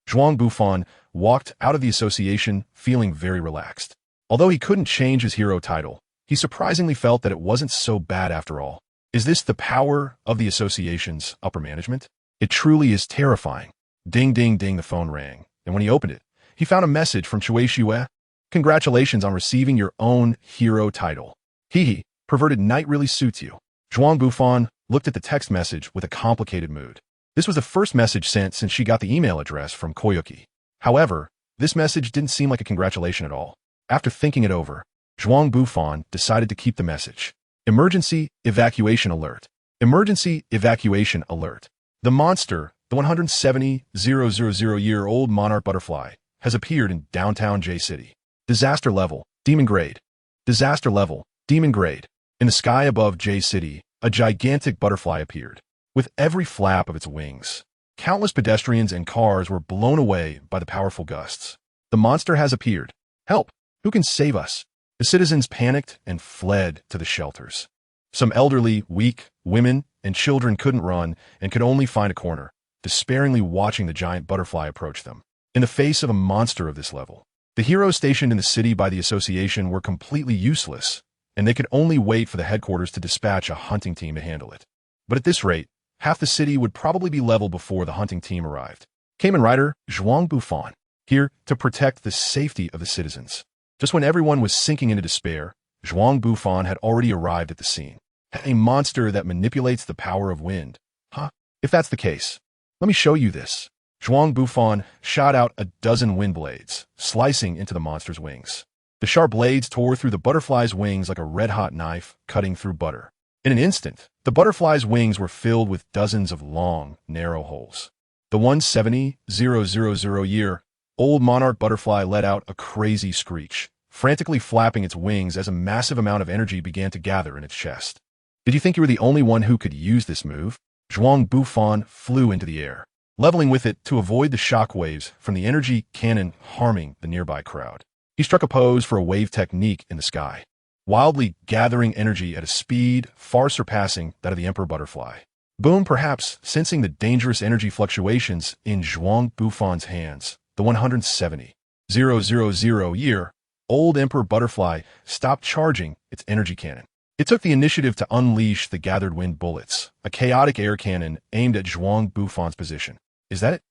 Zhuang Bufan walked out of the association feeling very relaxed. Although he couldn't change his hero title, he surprisingly felt that it wasn't so bad after all. Is this the power of the association's upper management? It truly is terrifying. Ding, ding, ding, the phone rang, and when he opened it, he found a message from Chui Xue. Congratulations on receiving your own hero title. Hee, perverted knight really suits you. Zhuang Bufan looked at the text message with a complicated mood. This was the first message sent since she got the email address from Koyuki. However, this message didn't seem like a congratulation at all. After thinking it over, Zhuang Bufan decided to keep the message. Emergency evacuation alert. Emergency evacuation alert. The monster, the 170,000-year-old monarch butterfly, has appeared in downtown J City. Disaster level, demon grade. Disaster level, demon grade. In the sky above J City, a gigantic butterfly appeared. With every flap of its wings, countless pedestrians and cars were blown away by the powerful gusts. The monster has appeared. Help! Who can save us? The citizens panicked and fled to the shelters. Some elderly, weak women and children couldn't run and could only find a corner, despairingly watching the giant butterfly approach them. In the face of a monster of this level, the heroes stationed in the city by the association were completely useless, and they could only wait for the headquarters to dispatch a hunting team to handle it. But at this rate, half the city would probably be leveled before the hunting team arrived. Kamen Rider Zhuang Bufan, here to protect the safety of the citizens. Just when everyone was sinking into despair, Zhuang Bufan had already arrived at the scene. A monster that manipulates the power of wind. Huh? If that's the case, let me show you this. Zhuang Bufan shot out a dozen wind blades, slicing into the monster's wings. The sharp blades tore through the butterfly's wings like a red-hot knife cutting through butter. In an instant, the butterfly's wings were filled with dozens of long, narrow holes. The 170,000-year-old monarch butterfly let out a crazy screech, frantically flapping its wings as a massive amount of energy began to gather in its chest. Did you think you were the only one who could use this move? Zhuang Bufan flew into the air, leveling with it to avoid the shock waves from the energy cannon harming the nearby crowd. He struck a pose for a wave technique in the sky, wildly gathering energy at a speed far surpassing that of the emperor butterfly. Boom, perhaps sensing the dangerous energy fluctuations in Zhuang Bufan's hands, the 170,000-year-old emperor butterfly stopped charging its energy cannon. It took the initiative to unleash the gathered wind bullets, a chaotic air cannon aimed at Zhuang Bufan's position. Is that it?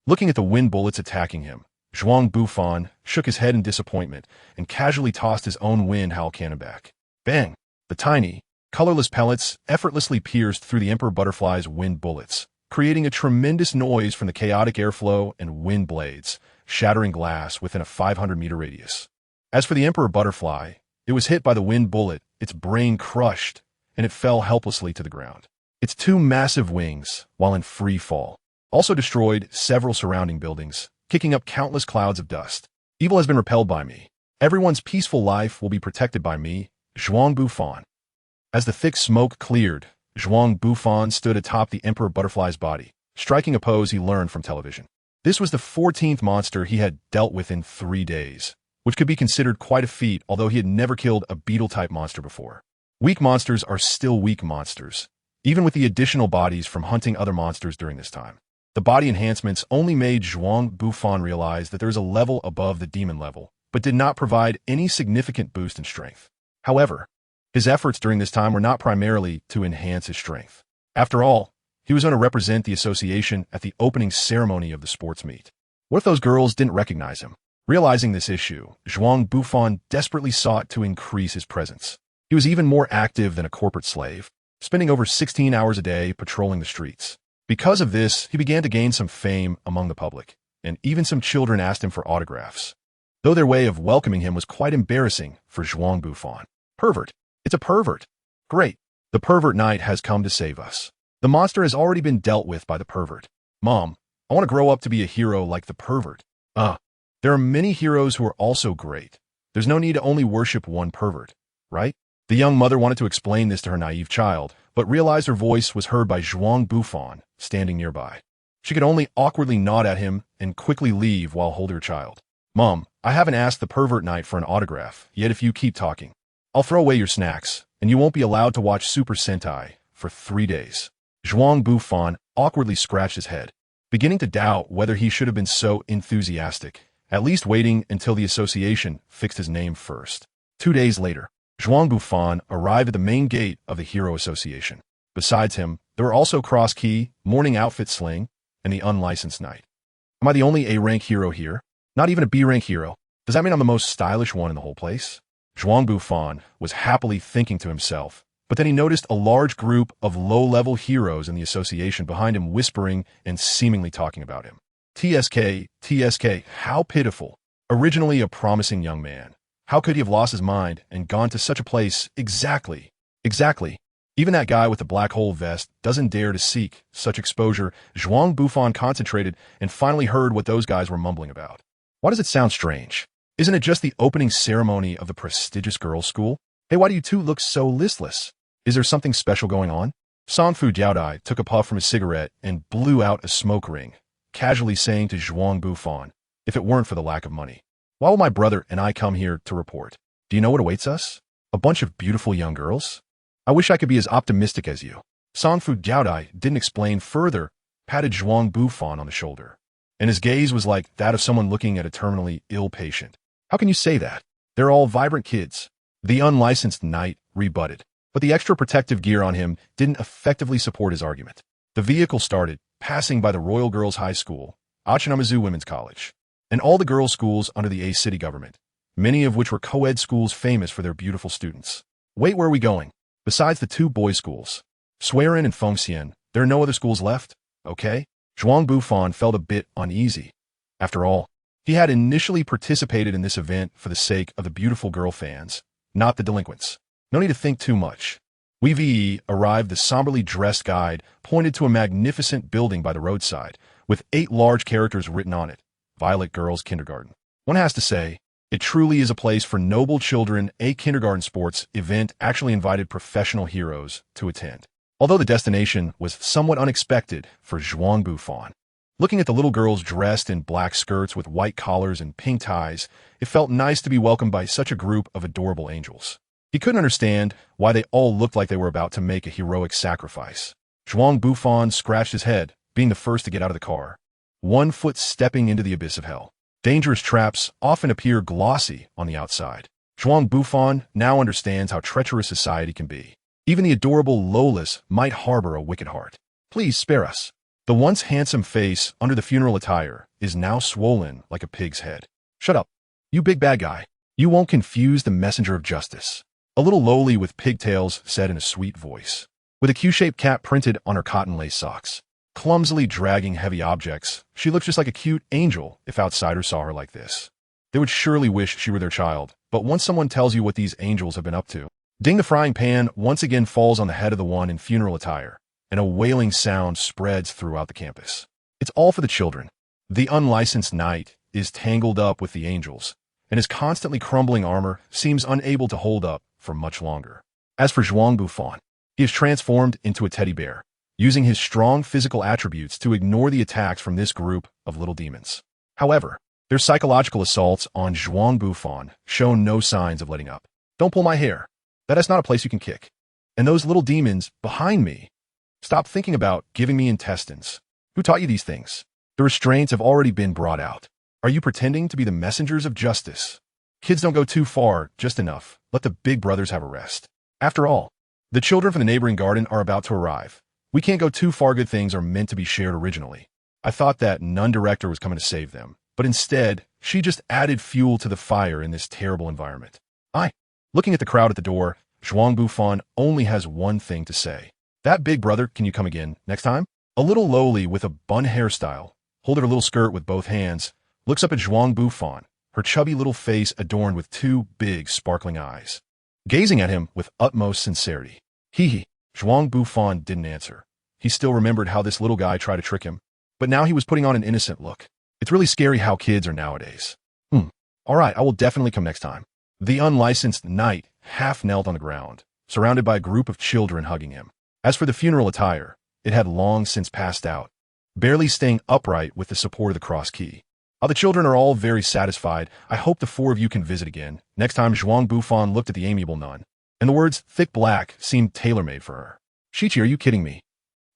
Looking at the wind bullets attacking him, Zhuang Bufan shook his head in disappointment and casually tossed his own wind howl cannon back. Bang! The tiny, colorless pellets effortlessly pierced through the emperor butterfly's wind bullets, creating a tremendous noise from the chaotic airflow and wind blades, shattering glass within a 500-meter radius. As for the emperor butterfly, it was hit by the wind bullet, its brain crushed, and it fell helplessly to the ground. Its two massive wings, while in free fall, also destroyed several surrounding buildings, kicking up countless clouds of dust. Evil has been repelled by me. Everyone's peaceful life will be protected by me, Zhuang Bufan. As the thick smoke cleared, Zhuang Bufan stood atop the emperor butterfly's body, striking a pose he learned from television. This was the 14th monster he had dealt with in 3 days, which could be considered quite a feat, although he had never killed a beetle-type monster before. Weak monsters are still weak monsters, even with the additional bodies from hunting other monsters during this time. The body enhancements only made Zhuang Bufan realize that there is a level above the demon level, but did not provide any significant boost in strength. However, his efforts during this time were not primarily to enhance his strength. After all, he was going to represent the association at the opening ceremony of the sports meet. What if those girls didn't recognize him? Realizing this issue, Zhuang Bufan desperately sought to increase his presence. He was even more active than a corporate slave, spending over 16 hours a day patrolling the streets. Because of this, he began to gain some fame among the public, and even some children asked him for autographs, though their way of welcoming him was quite embarrassing for Zhuang Bufan. Pervert. It's a pervert. Great. The pervert knight has come to save us. The monster has already been dealt with by the pervert. Mom, I want to grow up to be a hero like the pervert. There are many heroes who are also great. There's no need to only worship one pervert, right? The young mother wanted to explain this to her naive child, but realized her voice was heard by Zhuang Bufan, standing nearby. She could only awkwardly nod at him and quickly leave while holding her child. Mom, I haven't asked the pervert knight for an autograph, yet if you keep talking, I'll throw away your snacks, and you won't be allowed to watch Super Sentai for 3 days. Zhuang Bufan awkwardly scratched his head, beginning to doubt whether he should have been so enthusiastic, at least waiting until the association fixed his name first. 2 days later, Zhuang Bufan arrived at the main gate of the Hero Association. Besides him, there were also Cross Key, Morning Outfit Sling, and the Unlicensed Knight. Am I the only A-rank hero here? Not even a B-rank hero? Does that mean I'm the most stylish one in the whole place? Zhuang Bufan was happily thinking to himself, but then he noticed a large group of low-level heroes in the association behind him whispering and seemingly talking about him. TSK, how pitiful. Originally a promising young man. How could he have lost his mind and gone to such a place? Exactly. Even that guy with the black hole vest doesn't dare to seek such exposure. Zhuang Bufan concentrated and finally heard what those guys were mumbling about. Why does it sound strange? Isn't it just the opening ceremony of the prestigious girls' school? Hey, why do you two look so listless? Is there something special going on? Sanfu Jiaodai took a puff from his cigarette and blew out a smoke ring, casually saying to Zhuang Bufan, if it weren't for the lack of money, why will my brother and I come here to report? Do you know what awaits us? A bunch of beautiful young girls? I wish I could be as optimistic as you. Sanfu Jiaodai didn't explain further, patted Zhuang Bufan on the shoulder, and his gaze was like that of someone looking at a terminally ill patient. How can you say that? They're all vibrant kids. The unlicensed knight rebutted, but the extra protective gear on him didn't effectively support his argument. The vehicle started, passing by the Royal Girls High School, Achinamazu Women's College, and all the girls' schools under the A city government, many of which were co-ed schools famous for their beautiful students. Wait, where are we going? Besides the 2 boys' schools, Swearin and Fengxian, there are no other schools left? Okay? Zhuang Bufan felt a bit uneasy. After all, he had initially participated in this event for the sake of the beautiful girl fans, not the delinquents. No need to think too much. We arrived. The somberly dressed guide pointed to a magnificent building by the roadside, with 8 large characters written on it. Violet Girls Kindergarten. One has to say, it truly is a place for noble children. A kindergarten sports event actually invited professional heroes to attend, although the destination was somewhat unexpected for Zhuang Bufan. Looking at the little girls dressed in black skirts with white collars and pink ties, it felt nice to be welcomed by such a group of adorable angels. He couldn't understand why they all looked like they were about to make a heroic sacrifice. Zhuang Bufan scratched his head, being the first to get out of the car, 1 foot stepping into the abyss of hell. Dangerous traps often appear glossy on the outside. Zhuang Bufan now understands how treacherous society can be. Even the adorable Lolas might harbor a wicked heart. Please spare us. The once handsome face under the funeral attire is now swollen like a pig's head. Shut up, you big bad guy. You won't confuse the messenger of justice. A little lowly with pigtails said in a sweet voice, with a Q-shaped cap printed on her cotton lace socks. Clumsily dragging heavy objects, she looks just like a cute angel if outsiders saw her like this. They would surely wish she were their child, but once someone tells you what these angels have been up to, ding, the frying pan once again falls on the head of the one in funeral attire, and a wailing sound spreads throughout the campus. It's all for the children. The unlicensed knight is tangled up with the angels, and his constantly crumbling armor seems unable to hold up for much longer. As for Zhuang Bufan, he is transformed into a teddy bear, using his strong physical attributes to ignore the attacks from this group of little demons. However, their psychological assaults on Zhuang Bufan show no signs of letting up. Don't pull my hair. That is not a place you can kick. And those little demons behind me. Stop thinking about giving me intestines. Who taught you these things? The restraints have already been brought out. Are you pretending to be the messengers of justice? Kids don't go too far, just enough. Let the big brothers have a rest. After all, the children from the neighboring garden are about to arrive. We can't go too far. Good things are meant to be shared originally. I thought that Nun Director was coming to save them, but instead, she just added fuel to the fire in this terrible environment. Looking at the crowd at the door, Zhuang Bufan only has one thing to say. That big brother, can you come again next time? A little lowly with a bun hairstyle, holding her little skirt with both hands, looks up at Zhuang Bufan, her chubby little face adorned with 2 big sparkling eyes, gazing at him with utmost sincerity. Zhuang Bufan didn't answer. He still remembered how this little guy tried to trick him, but now he was putting on an innocent look. It's really scary how kids are nowadays. All right, I will definitely come next time. The unlicensed knight half knelt on the ground, surrounded by a group of children hugging him. As for the funeral attire, it had long since passed out, barely staying upright with the support of the cross key. While the children are all very satisfied, I hope the four of you can visit again. Next time, Zhuang Bufan looked at the amiable nun, and the words thick black seemed tailor-made for her. Shichi, are you kidding me?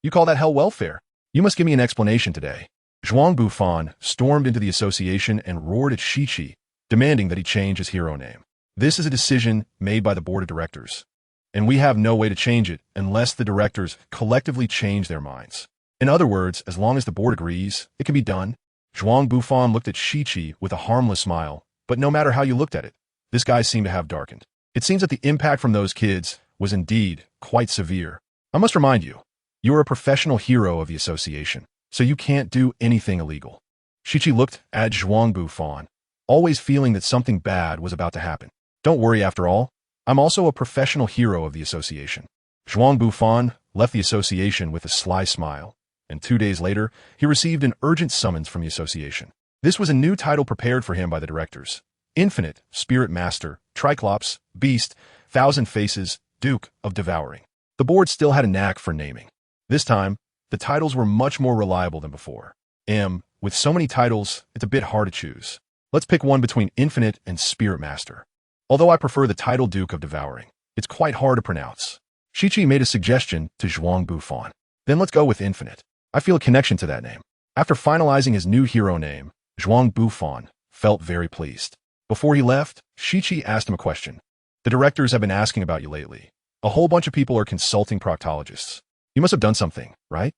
You call that hell welfare? You must give me an explanation today. Zhuang Bufan stormed into the association and roared at Shichi, demanding that he change his hero name. This is a decision made by the board of directors, and we have no way to change it unless the directors collectively change their minds. In other words, as long as the board agrees, it can be done. Zhuang Bufan looked at Shichi with a harmless smile, but no matter how you looked at it, this guy seemed to have darkened. It seems that the impact from those kids was indeed quite severe. I must remind you, you are a professional hero of the association, so you can't do anything illegal. Shichi looked at Zhuang Bufan, always feeling that something bad was about to happen. Don't worry, after all, I'm also a professional hero of the association. Zhuang Bufan left the association with a sly smile, and 2 days later, he received an urgent summons from the association. This was a new title prepared for him by the directors: Infinite, Spirit Master, Triclops, Beast, Thousand Faces, Duke of Devouring. The board still had a knack for naming. This time, the titles were much more reliable than before. With so many titles, it's a bit hard to choose. Let's pick one between Infinite and Spirit Master. Although I prefer the title Duke of Devouring, it's quite hard to pronounce. Shichi made a suggestion to Zhuang Bufan. Then let's go with Infinite. I feel a connection to that name. After finalizing his new hero name, Zhuang Bufan felt very pleased. Before he left, Shichi asked him a question. The directors have been asking about you lately. A whole bunch of people are consulting proctologists. You must have done something, right?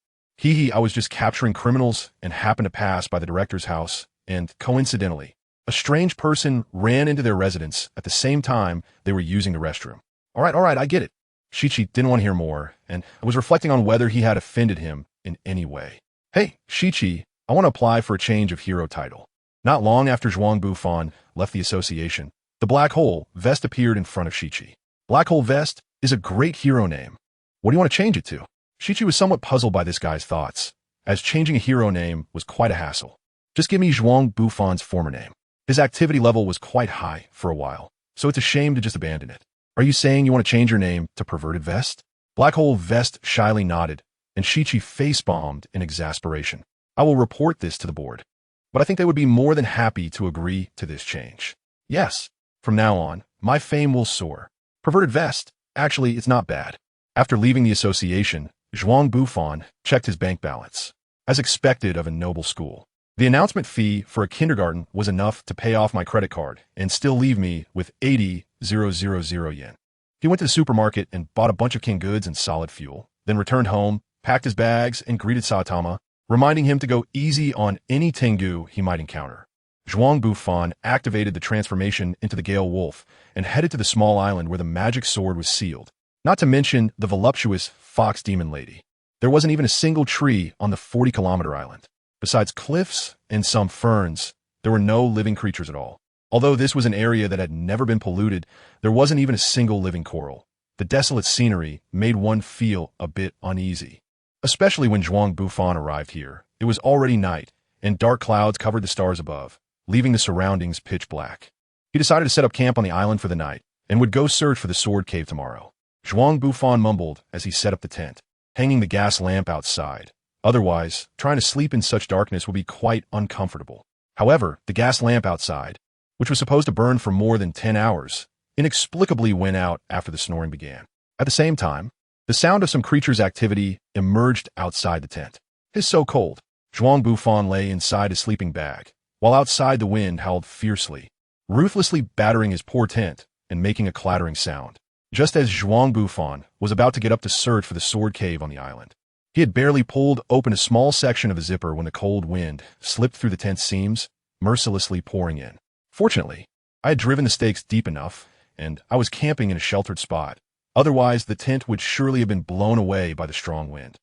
I was just capturing criminals and happened to pass by the director's house, and coincidentally, a strange person ran into their residence at the same time they were using the restroom. All right, I get it. Shichi didn't want to hear more, and I was reflecting on whether he had offended him in any way. Hey, Shichi, I want to apply for a change of hero title. Not long after Zhuang Bufan left the association, the Black Hole Vest appeared in front of Shichi. Black Hole Vest is a great hero name. What do you want to change it to? Shichi was somewhat puzzled by this guy's thoughts, as changing a hero name was quite a hassle. Just give me Zhuang Bufan's former name. His activity level was quite high for a while, so it's a shame to just abandon it. Are you saying you want to change your name to Perverted Vest? Black Hole Vest shyly nodded, and Shichi face-bombed in exasperation. I will report this to the board, but I think they would be more than happy to agree to this change. Yes, from now on, my fame will soar. Perverted Vest, actually, it's not bad. After leaving the association, Zhuang Bufan checked his bank balance. As expected of a noble school, the announcement fee for a kindergarten was enough to pay off my credit card and still leave me with 80,000 yen. He went to the supermarket and bought a bunch of canned goods and solid fuel, then returned home, packed his bags, and greeted Saitama, reminding him to go easy on any Tengu he might encounter. Zhuang Bufan activated the transformation into the Gale Wolf and headed to the small island where the magic sword was sealed, not to mention the voluptuous Fox Demon Lady. There wasn't even a single tree on the 40-kilometer island. Besides cliffs and some ferns, there were no living creatures at all. Although this was an area that had never been polluted, there wasn't even a single living coral. The desolate scenery made one feel a bit uneasy. Especially when Zhuang Bufan arrived here, it was already night, and dark clouds covered the stars above, leaving the surroundings pitch black. He decided to set up camp on the island for the night, and would go search for the sword cave tomorrow. Zhuang Bufan mumbled as he set up the tent, hanging the gas lamp outside. Otherwise, trying to sleep in such darkness would be quite uncomfortable. However, the gas lamp outside, which was supposed to burn for more than 10 hours, inexplicably went out after the snoring began. At the same time, the sound of some creature's activity emerged outside the tent. It is so cold. Zhuang Bufan lay inside his sleeping bag, while outside the wind howled fiercely, ruthlessly battering his poor tent and making a clattering sound. Just as Zhuang Bufan was about to get up to search for the sword cave on the island, he had barely pulled open a small section of a zipper when the cold wind slipped through the tent's seams, mercilessly pouring in. Fortunately, I had driven the stakes deep enough, and I was camping in a sheltered spot. Otherwise, the tent would surely have been blown away by the strong wind.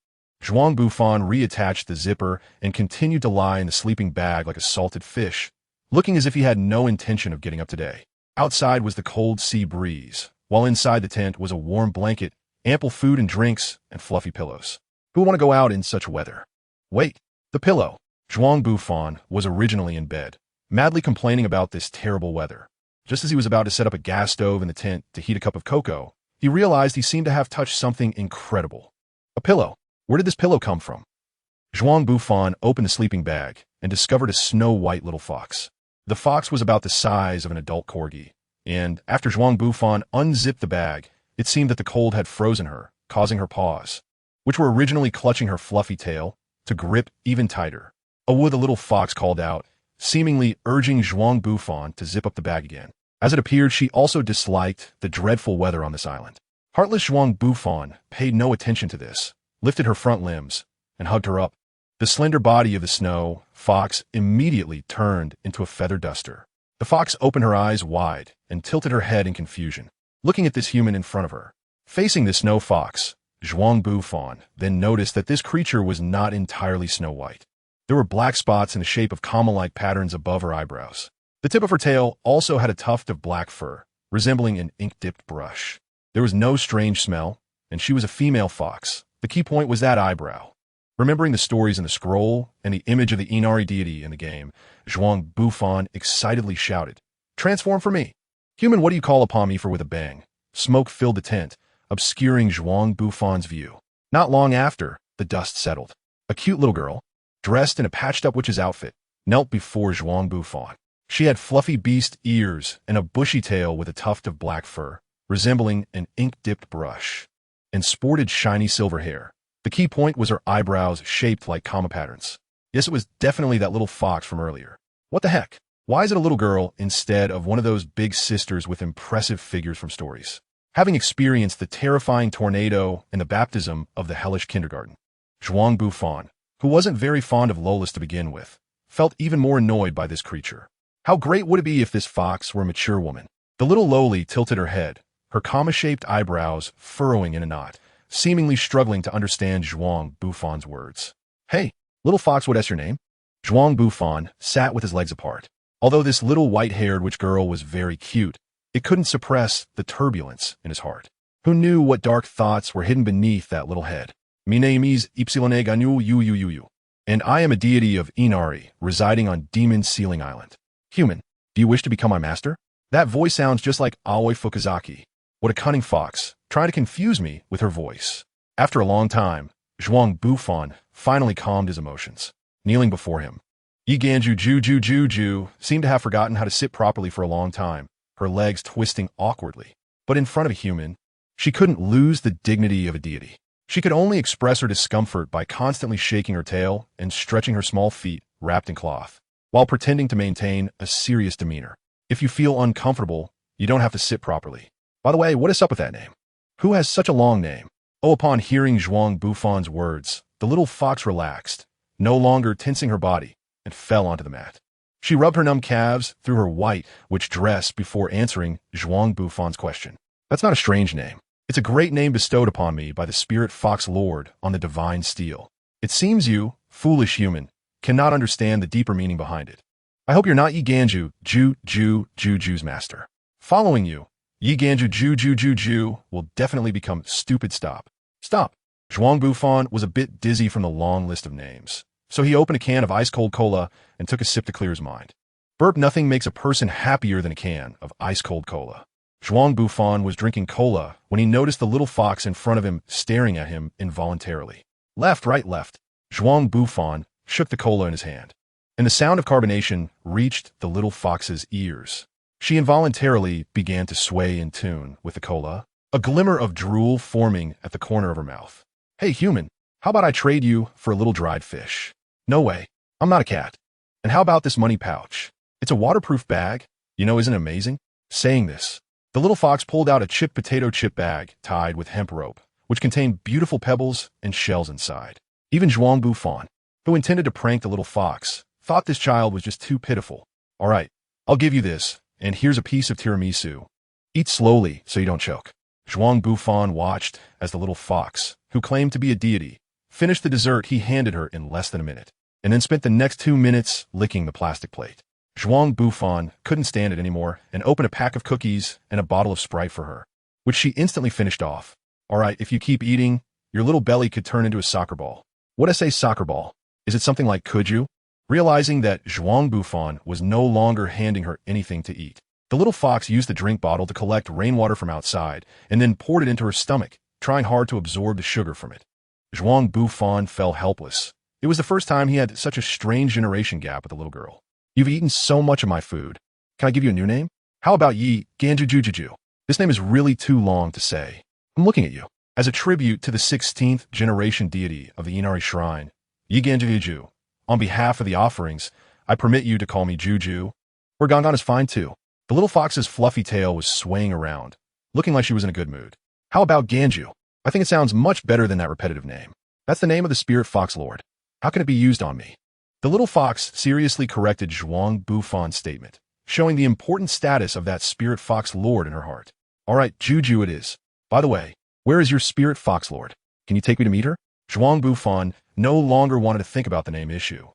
Zhuang Bufan reattached the zipper and continued to lie in the sleeping bag like a salted fish, looking as if he had no intention of getting up today. Outside was the cold sea breeze, while inside the tent was a warm blanket, ample food and drinks, and fluffy pillows. Who would want to go out in such weather? Wait, the pillow. Zhuang Bufan was originally in bed, madly complaining about this terrible weather. Just as he was about to set up a gas stove in the tent to heat a cup of cocoa, he realized he seemed to have touched something incredible. A pillow. Where did this pillow come from? Zhuang Bufan opened the sleeping bag and discovered a snow-white little fox. The fox was about the size of an adult corgi, and after Zhuang Bufan unzipped the bag, it seemed that the cold had frozen her, causing her paws, which were originally clutching her fluffy tail, to grip even tighter. "Oh," the little fox called out, seemingly urging Zhuang Bufan to zip up the bag again. As it appeared, she also disliked the dreadful weather on this island. Heartless Zhuang Bufan paid no attention to this, lifted her front limbs, and hugged her up. The slender body of the snow fox immediately turned into a feather duster. The fox opened her eyes wide and tilted her head in confusion, looking at this human in front of her. Facing the snow fox, Zhuang Bufan then noticed that this creature was not entirely snow-white. There were black spots in the shape of comma-like patterns above her eyebrows. The tip of her tail also had a tuft of black fur, resembling an ink-dipped brush. There was no strange smell, and she was a female fox. The key point was that eyebrow. Remembering the stories in the scroll and the image of the Inari deity in the game, Zhuang Bufan excitedly shouted, "Transform for me! Human, what do you call upon me for?" With a bang, smoke filled the tent, obscuring Zhuang Bufan's view. Not long after, the dust settled. A cute little girl, dressed in a patched-up witch's outfit, knelt before Zhuang Bufan. She had fluffy beast ears and a bushy tail with a tuft of black fur, resembling an ink-dipped brush, and sported shiny silver hair. The key point was her eyebrows shaped like comma patterns. Yes, it was definitely that little fox from earlier. What the heck? Why is it a little girl instead of one of those big sisters with impressive figures from stories? Having experienced the terrifying tornado and the baptism of the hellish kindergarten, Zhuang Bufan, who wasn't very fond of Lolas to begin with, felt even more annoyed by this creature. How great would it be if this fox were a mature woman? The little loli tilted her head, her comma-shaped eyebrows furrowing in a knot, seemingly struggling to understand Zhuang Bufan's words. "Hey, little fox, what's your name?" Zhuang Bufan sat with his legs apart. Although this little white-haired witch girl was very cute, it couldn't suppress the turbulence in his heart. Who knew what dark thoughts were hidden beneath that little head? "My name is Ypsilone Ganyu Yu, and I am a deity of Inari, residing on Demon Ceiling Island. Human, do you wish to become my master?" That voice sounds just like Aoi Fukuzaki. What a cunning fox, trying to confuse me with her voice. After a long time, Zhuang Bufan finally calmed his emotions. Kneeling before him, Yiganju Ju seemed to have forgotten how to sit properly for a long time, her legs twisting awkwardly. But in front of a human, she couldn't lose the dignity of a deity. She could only express her discomfort by constantly shaking her tail and stretching her small feet wrapped in cloth, while pretending to maintain a serious demeanor. If you feel uncomfortable, you don't have to sit properly. By the way, what is up with that name? Who has such a long name? Oh, upon hearing Zhuang Bufan's words, the little fox relaxed, no longer tensing her body, and fell onto the mat. She rubbed her numb calves through her white witch dress before answering Zhuang Bufan's question. "That's not a strange name. It's a great name bestowed upon me by the spirit fox lord on the divine steel. It seems you, foolish human, cannot understand the deeper meaning behind it. I hope you're not Yiganju Juju's master. Following you, Yiganju Juju will definitely become stupid. Stop. Zhuang Bufan was a bit dizzy from the long list of names, so he opened a can of ice-cold cola and took a sip to clear his mind. Nothing makes a person happier than a can of ice-cold cola. Zhuang Bufan was drinking cola when he noticed the little fox in front of him staring at him involuntarily. Left, right, left. Zhuang Bufan shook the cola in his hand, and the sound of carbonation reached the little fox's ears. She involuntarily began to sway in tune with the cola, a glimmer of drool forming at the corner of her mouth. "Hey, human, how about I trade you for a little dried fish?" "No way. I'm not a cat. And how about this money pouch? It's a waterproof bag. Isn't it amazing?" Saying this, the little fox pulled out a chipped potato chip bag tied with hemp rope, which contained beautiful pebbles and shells inside. Even Zhuang Bufan, who intended to prank the little fox, thought this child was just too pitiful. "All right, I'll give you this. And here's a piece of tiramisu. Eat slowly so you don't choke." Zhuang Bufan watched as the little fox, who claimed to be a deity, finished the dessert he handed her in less than a minute, and then spent the next 2 minutes licking the plastic plate. Zhuang Bufan couldn't stand it anymore and opened a pack of cookies and a bottle of Sprite for her, which she instantly finished off. "All right, if you keep eating, your little belly could turn into a soccer ball." "What I say soccer ball? Is it something like could you?" Realizing that Zhuang Bufan was no longer handing her anything to eat, the little fox used the drink bottle to collect rainwater from outside and then poured it into her stomach, trying hard to absorb the sugar from it. Zhuang Bufan fell helpless, It was the first time he had such a strange generation gap with the little girl. You've eaten so much of my food. Can I give you a new name? How about Yi Ganjujujuju? This name is really too long to say. I'm looking at you. As a tribute to the 16th generation deity of the Inari Shrine, Yi Ganjujuju, on behalf of the offerings, I permit you to call me Juju. Or Gangan is fine too. The little fox's fluffy tail was swaying around, looking like she was in a good mood. How about Ganju? I think it sounds much better than that repetitive name. That's the name of the spirit fox lord. How can it be used on me? The little fox seriously corrected Zhuang Bufan's statement, showing the important status of that spirit fox lord in her heart. All right, Juju it is. By the way, where is your spirit fox lord? Can you take me to meet her? Zhuang Bufan no longer wanted to think about the name issue.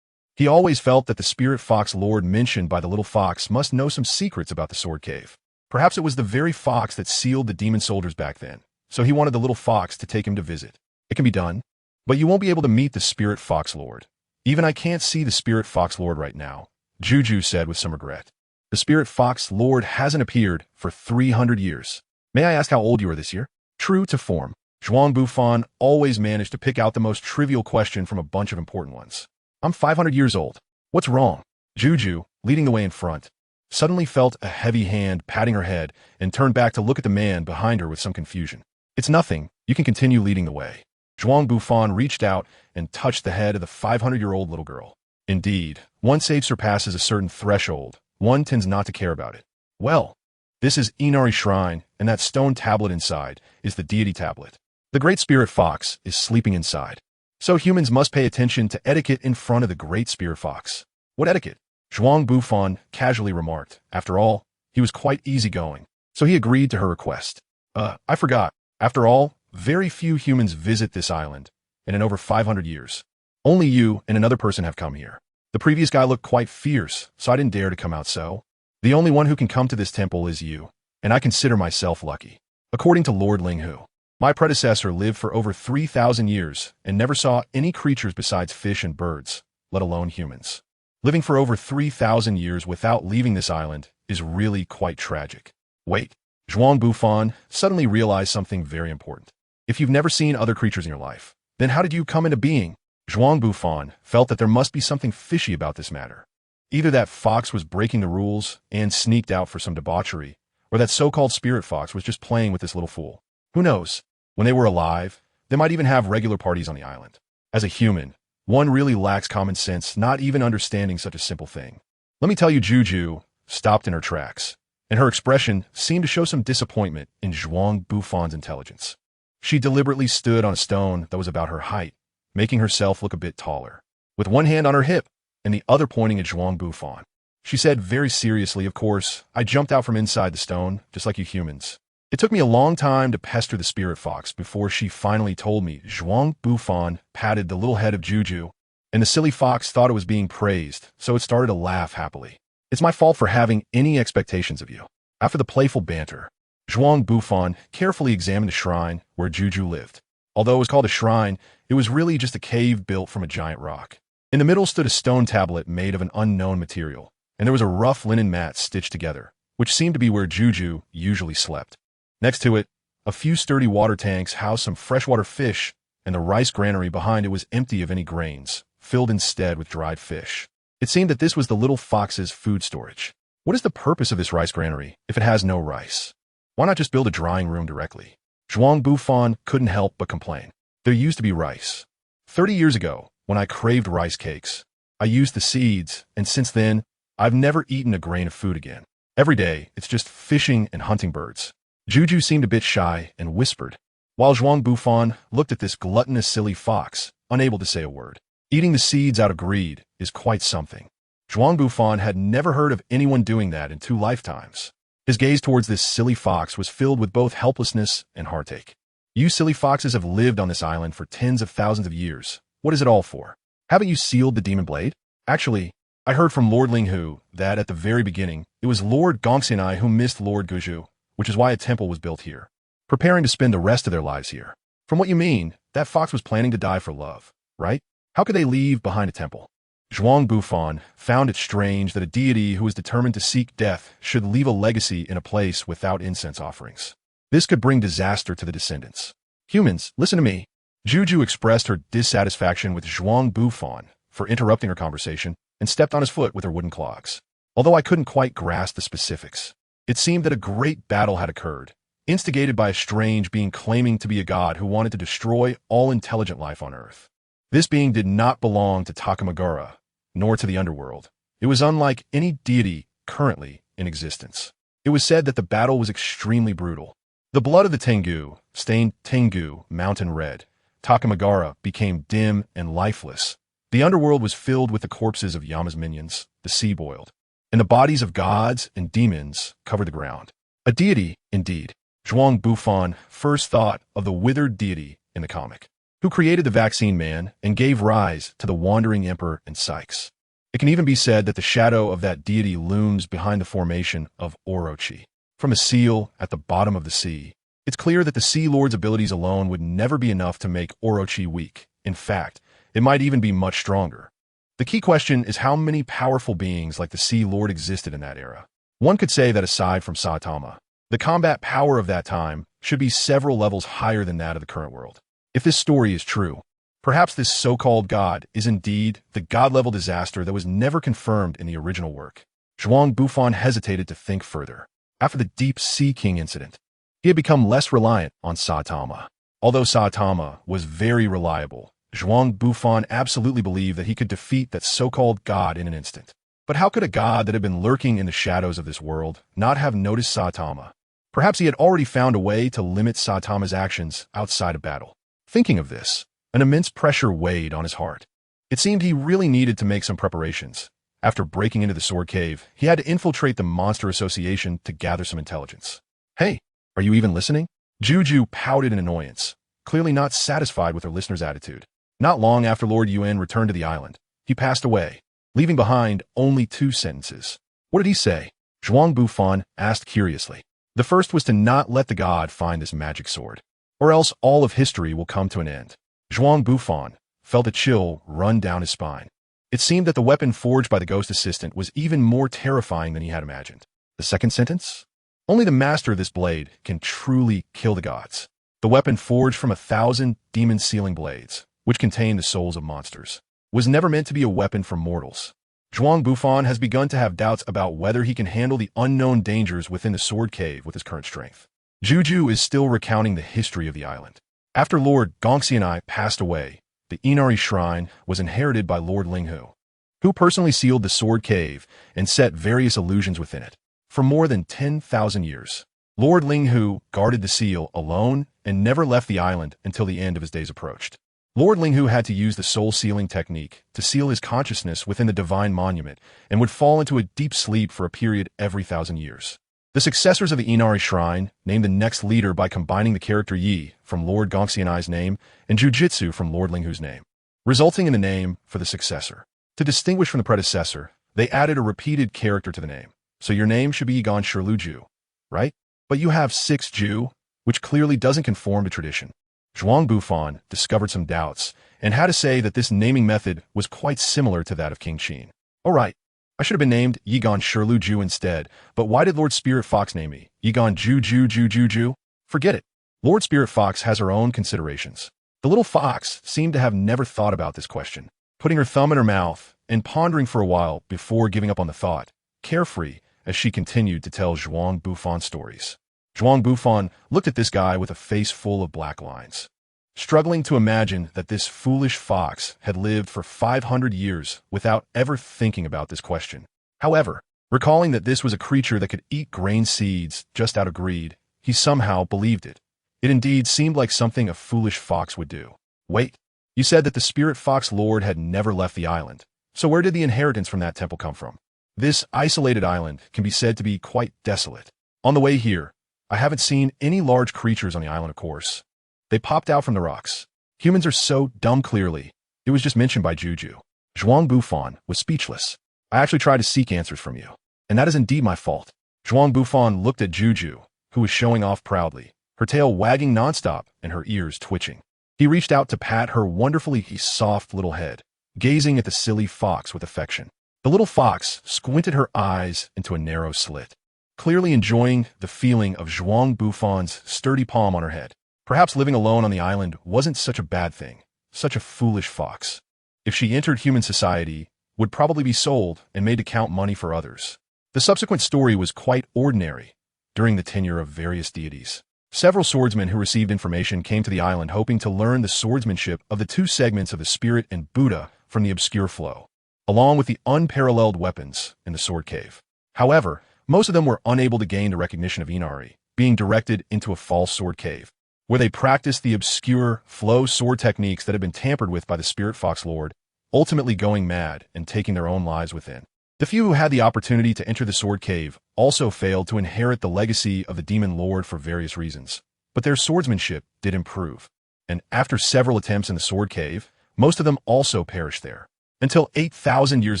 He always felt that the spirit fox lord mentioned by the little fox must know some secrets about the sword cave. Perhaps it was the very fox that sealed the demon soldiers back then, so he wanted the little fox to take him to visit. It can be done, but you won't be able to meet the spirit fox lord. Even I can't see the spirit fox lord right now, Juju said with some regret. The spirit fox lord hasn't appeared for 300 years. May I ask how old you are this year? True to form, Zhuang Bufan always managed to pick out the most trivial question from a bunch of important ones. I'm 500 years old. What's wrong? Juju, leading the way in front, suddenly felt a heavy hand patting her head and turned back to look at the man behind her with some confusion. It's nothing. You can continue leading the way. Zhuang Bufan reached out and touched the head of the 500-year-old little girl. Indeed, once age surpasses a certain threshold, one tends not to care about it. Well, this is Inari Shrine, and that stone tablet inside is the deity tablet. The great spirit fox is sleeping inside. So humans must pay attention to etiquette in front of the great spirit fox. What etiquette? Zhuang Bufan casually remarked. After all, he was quite easygoing, so he agreed to her request. I forgot. After all, very few humans visit this island, and in over 500 years. Only you and another person have come here. The previous guy looked quite fierce, so I didn't dare to come out so. The only one who can come to this temple is you, and I consider myself lucky. According to Lord Linghu, my predecessor lived for over 3,000 years and never saw any creatures besides fish and birds, let alone humans. Living for over 3,000 years without leaving this island is really quite tragic. Wait, Zhuang Bufan suddenly realized something very important. If you've never seen other creatures in your life, then how did you come into being? Zhuang Bufan felt that there must be something fishy about this matter. Either that fox was breaking the rules and sneaked out for some debauchery, or that so-called spirit fox was just playing with this little fool. Who knows? When they were alive, they might even have regular parties on the island. As a human, one really lacks common sense, not even understanding such a simple thing. Let me tell you, Juju stopped in her tracks, and her expression seemed to show some disappointment in Zhuang Bufan's intelligence. She deliberately stood on a stone that was about her height, making herself look a bit taller, with one hand on her hip and the other pointing at Zhuang Bufan. She said very seriously, of course, I jumped out from inside the stone, just like you humans. It took me a long time to pester the spirit fox before she finally told me. Zhuang Bufan patted the little head of Juju, and the silly fox thought it was being praised, so it started to laugh happily. It's my fault for having any expectations of you. After the playful banter, Zhuang Bufan carefully examined the shrine where Juju lived. Although it was called a shrine, it was really just a cave built from a giant rock. In the middle stood a stone tablet made of an unknown material, and there was a rough linen mat stitched together, which seemed to be where Juju usually slept. Next to it, a few sturdy water tanks housed some freshwater fish, and the rice granary behind it was empty of any grains, filled instead with dried fish. It seemed that this was the little fox's food storage. What is the purpose of this rice granary if it has no rice? Why not just build a drying room directly? Zhuang Bufan couldn't help but complain. There used to be rice. 30 years ago, when I craved rice cakes, I used the seeds, and since then, I've never eaten a grain of food again. Every day, it's just fishing and hunting birds. Juju seemed a bit shy and whispered, while Zhuang Bufan looked at this gluttonous silly fox, unable to say a word. Eating the seeds out of greed is quite something. Zhuang Bufan had never heard of anyone doing that in 2 lifetimes. His gaze towards this silly fox was filled with both helplessness and heartache. You silly foxes have lived on this island for tens of thousands of years. What is it all for? Haven't you sealed the demon blade? Actually, I heard from Lord Linghu that at the very beginning, it was Lord Gongxi and I who missed Lord Guju, which is why a temple was built here, preparing to spend the rest of their lives here. From what you mean, that fox was planning to die for love, right? How could they leave behind a temple? Zhuang Bufan found it strange that a deity who was determined to seek death should leave a legacy in a place without incense offerings. This could bring disaster to the descendants. Humans, listen to me. Juju expressed her dissatisfaction with Zhuang Bufan for interrupting her conversation and stepped on his foot with her wooden clogs. Although I couldn't quite grasp the specifics, it seemed that a great battle had occurred, instigated by a strange being claiming to be a god who wanted to destroy all intelligent life on Earth. This being did not belong to Takamagara, nor to the underworld. It was unlike any deity currently in existence. It was said that the battle was extremely brutal. The blood of the Tengu stained Tengu mountain red. Takamagara became dim and lifeless. The underworld was filled with the corpses of Yama's minions, the sea boiled, and the bodies of gods and demons covered the ground. A deity, indeed. Zhuang Bufan first thought of the withered deity in the comic, who created the vaccine man and gave rise to the wandering emperor and Sykes. It can even be said that the shadow of that deity looms behind the formation of Orochi. From a seal at the bottom of the sea, it's clear that the Sea Lord's abilities alone would never be enough to make Orochi weak. In fact, it might even be much stronger. The key question is how many powerful beings like the Sea Lord existed in that era. One could say that aside from Saitama, the combat power of that time should be several levels higher than that of the current world. If this story is true, perhaps this so-called god is indeed the god-level disaster that was never confirmed in the original work. Zhuang Bufan hesitated to think further. After the Deep Sea King incident, he had become less reliant on Saitama. Although Saitama was very reliable, Zhuang Bufan absolutely believed that he could defeat that so-called god in an instant. But how could a god that had been lurking in the shadows of this world not have noticed Saitama? Perhaps he had already found a way to limit Saitama's actions outside of battle. Thinking of this, an immense pressure weighed on his heart. It seemed he really needed to make some preparations. After breaking into the sword cave, he had to infiltrate the Monster Association to gather some intelligence. Hey, are you even listening? Juju pouted in annoyance, clearly not satisfied with her listener's attitude. Not long after Lord Yuan returned to the island, he passed away, leaving behind only 2 sentences. What did he say? Zhuang Bufan asked curiously. The first was to not let the god find this magic sword, or else all of history will come to an end. Zhuang Bufan felt a chill run down his spine. It seemed that the weapon forged by the ghost assistant was even more terrifying than he had imagined. The second sentence? Only the master of this blade can truly kill the gods. The weapon forged from 1,000 demon-sealing blades, which contain the souls of monsters, was never meant to be a weapon for mortals. Zhuang Bufan has begun to have doubts about whether he can handle the unknown dangers within the sword cave with his current strength. Juju is still recounting the history of the island. After Lord Gongxianai passed away, the Inari Shrine was inherited by Lord Linghu, who personally sealed the sword cave and set various illusions within it. For more than 10,000 years, Lord Linghu guarded the seal alone and never left the island until the end of his days approached. Lord Linghu had to use the soul sealing technique to seal his consciousness within the divine monument and would fall into a deep sleep for a period every 1,000 years. The successors of the Inari Shrine named the next leader by combining the character Yi from Lord Gongxianai's name and Jujitsu from Lord Linghu's name, resulting in the name for the successor. To distinguish from the predecessor, they added a repeated character to the name. So your name should be Yigan Shirlu, right? But you have 6 Ju, which clearly doesn't conform to tradition. Zhuang Bufan discovered some doubts and had to say that this naming method was quite similar to that of King Qin. All right, I should have been named Yigan Shirlu instead, but why did Lord Spirit Fox name me Yigan Ju? Forget it. Lord Spirit Fox has her own considerations. The little fox seemed to have never thought about this question, putting her thumb in her mouth and pondering for a while before giving up on the thought, carefree as she continued to tell Zhuang Bufan stories. Zhuang Bufan looked at this guy with a face full of black lines, struggling to imagine that this foolish fox had lived for 500 years without ever thinking about this question. However, recalling that this was a creature that could eat grain seeds just out of greed, he somehow believed it. It indeed seemed like something a foolish fox would do. Wait, you said that the Spirit Fox Lord had never left the island. So where did the inheritance from that temple come from? This isolated island can be said to be quite desolate. On the way here, I haven't seen any large creatures on the island, of course. They popped out from the rocks. Humans are so dumb clearly. It was just mentioned by Juju. Zhuang Bufan was speechless. I actually tried to seek answers from you, and that is indeed my fault. Zhuang Bufan looked at Juju, who was showing off proudly, her tail wagging nonstop and her ears twitching. He reached out to pat her wonderfully soft little head, gazing at the silly fox with affection. The little fox squinted her eyes into a narrow slit, clearly enjoying the feeling of Zhuang Bufan's sturdy palm on her head. Perhaps living alone on the island wasn't such a bad thing, such a foolish fox. If she entered human society, would probably be sold and made to count money for others. The subsequent story was quite ordinary during the tenure of various deities. Several swordsmen who received information came to the island hoping to learn the swordsmanship of the two segments of the spirit and Buddha from the obscure flow, along with the unparalleled weapons in the sword cave. However, most of them were unable to gain the recognition of Inari, being directed into a false sword cave, where they practiced the obscure flow sword techniques that had been tampered with by the spirit fox lord, ultimately going mad and taking their own lives within. The few who had the opportunity to enter the sword cave also failed to inherit the legacy of the demon lord for various reasons, but their swordsmanship did improve, and after several attempts in the sword cave, most of them also perished there. Until 8,000 years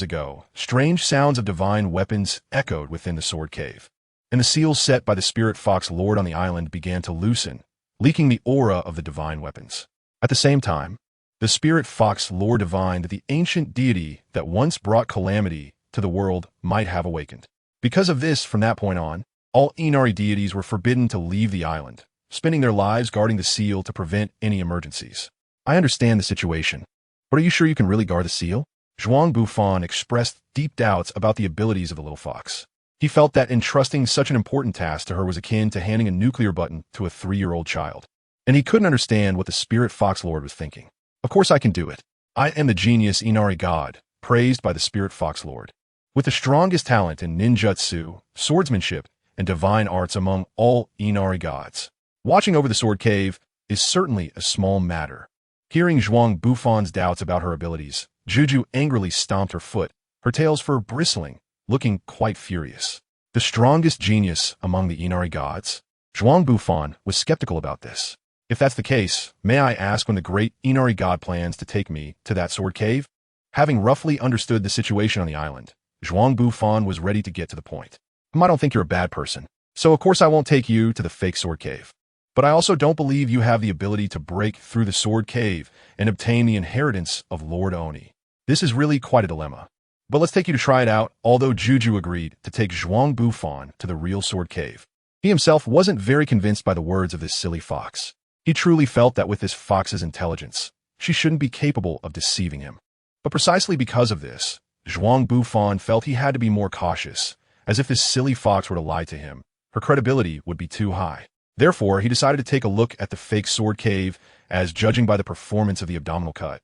ago, strange sounds of divine weapons echoed within the sword cave, and the seals set by the spirit fox lord on the island began to loosen, leaking the aura of the divine weapons. At the same time, the spirit fox lord divined that the ancient deity that once brought calamity to the world might have awakened. Because of this, from that point on, all Inari deities were forbidden to leave the island, spending their lives guarding the seal to prevent any emergencies. I understand the situation, but are you sure you can really guard the seal? Zhuang Bufan expressed deep doubts about the abilities of the little fox. He felt that entrusting such an important task to her was akin to handing a nuclear button to a 3-year-old child, and he couldn't understand what the spirit fox lord was thinking. Of course I can do it. I am the genius Inari god, praised by the spirit fox lord, with the strongest talent in ninjutsu, swordsmanship, and divine arts among all Inari gods. Watching over the sword cave is certainly a small matter. Hearing Zhuang Bufan's doubts about her abilities, Juju angrily stomped her foot, her tail's fur bristling, looking quite furious. The strongest genius among the Inari gods? Zhuang Bufan was skeptical about this. If that's the case, may I ask when the great Inari god plans to take me to that sword cave? Having roughly understood the situation on the island, Zhuang Bufan was ready to get to the point. I don't think you're a bad person, so of course I won't take you to the fake sword cave. But I also don't believe you have the ability to break through the sword cave and obtain the inheritance of Lord Oni. This is really quite a dilemma. But let's take you to try it out, although Juju agreed to take Zhuang Bufan to the real sword cave. He himself wasn't very convinced by the words of this silly fox. He truly felt that with this fox's intelligence, she shouldn't be capable of deceiving him. But precisely because of this, Zhuang Bufan felt he had to be more cautious, as if this silly fox were to lie to him, her credibility would be too high. Therefore, he decided to take a look at the fake sword cave, as judging by the performance of the abdominal cut.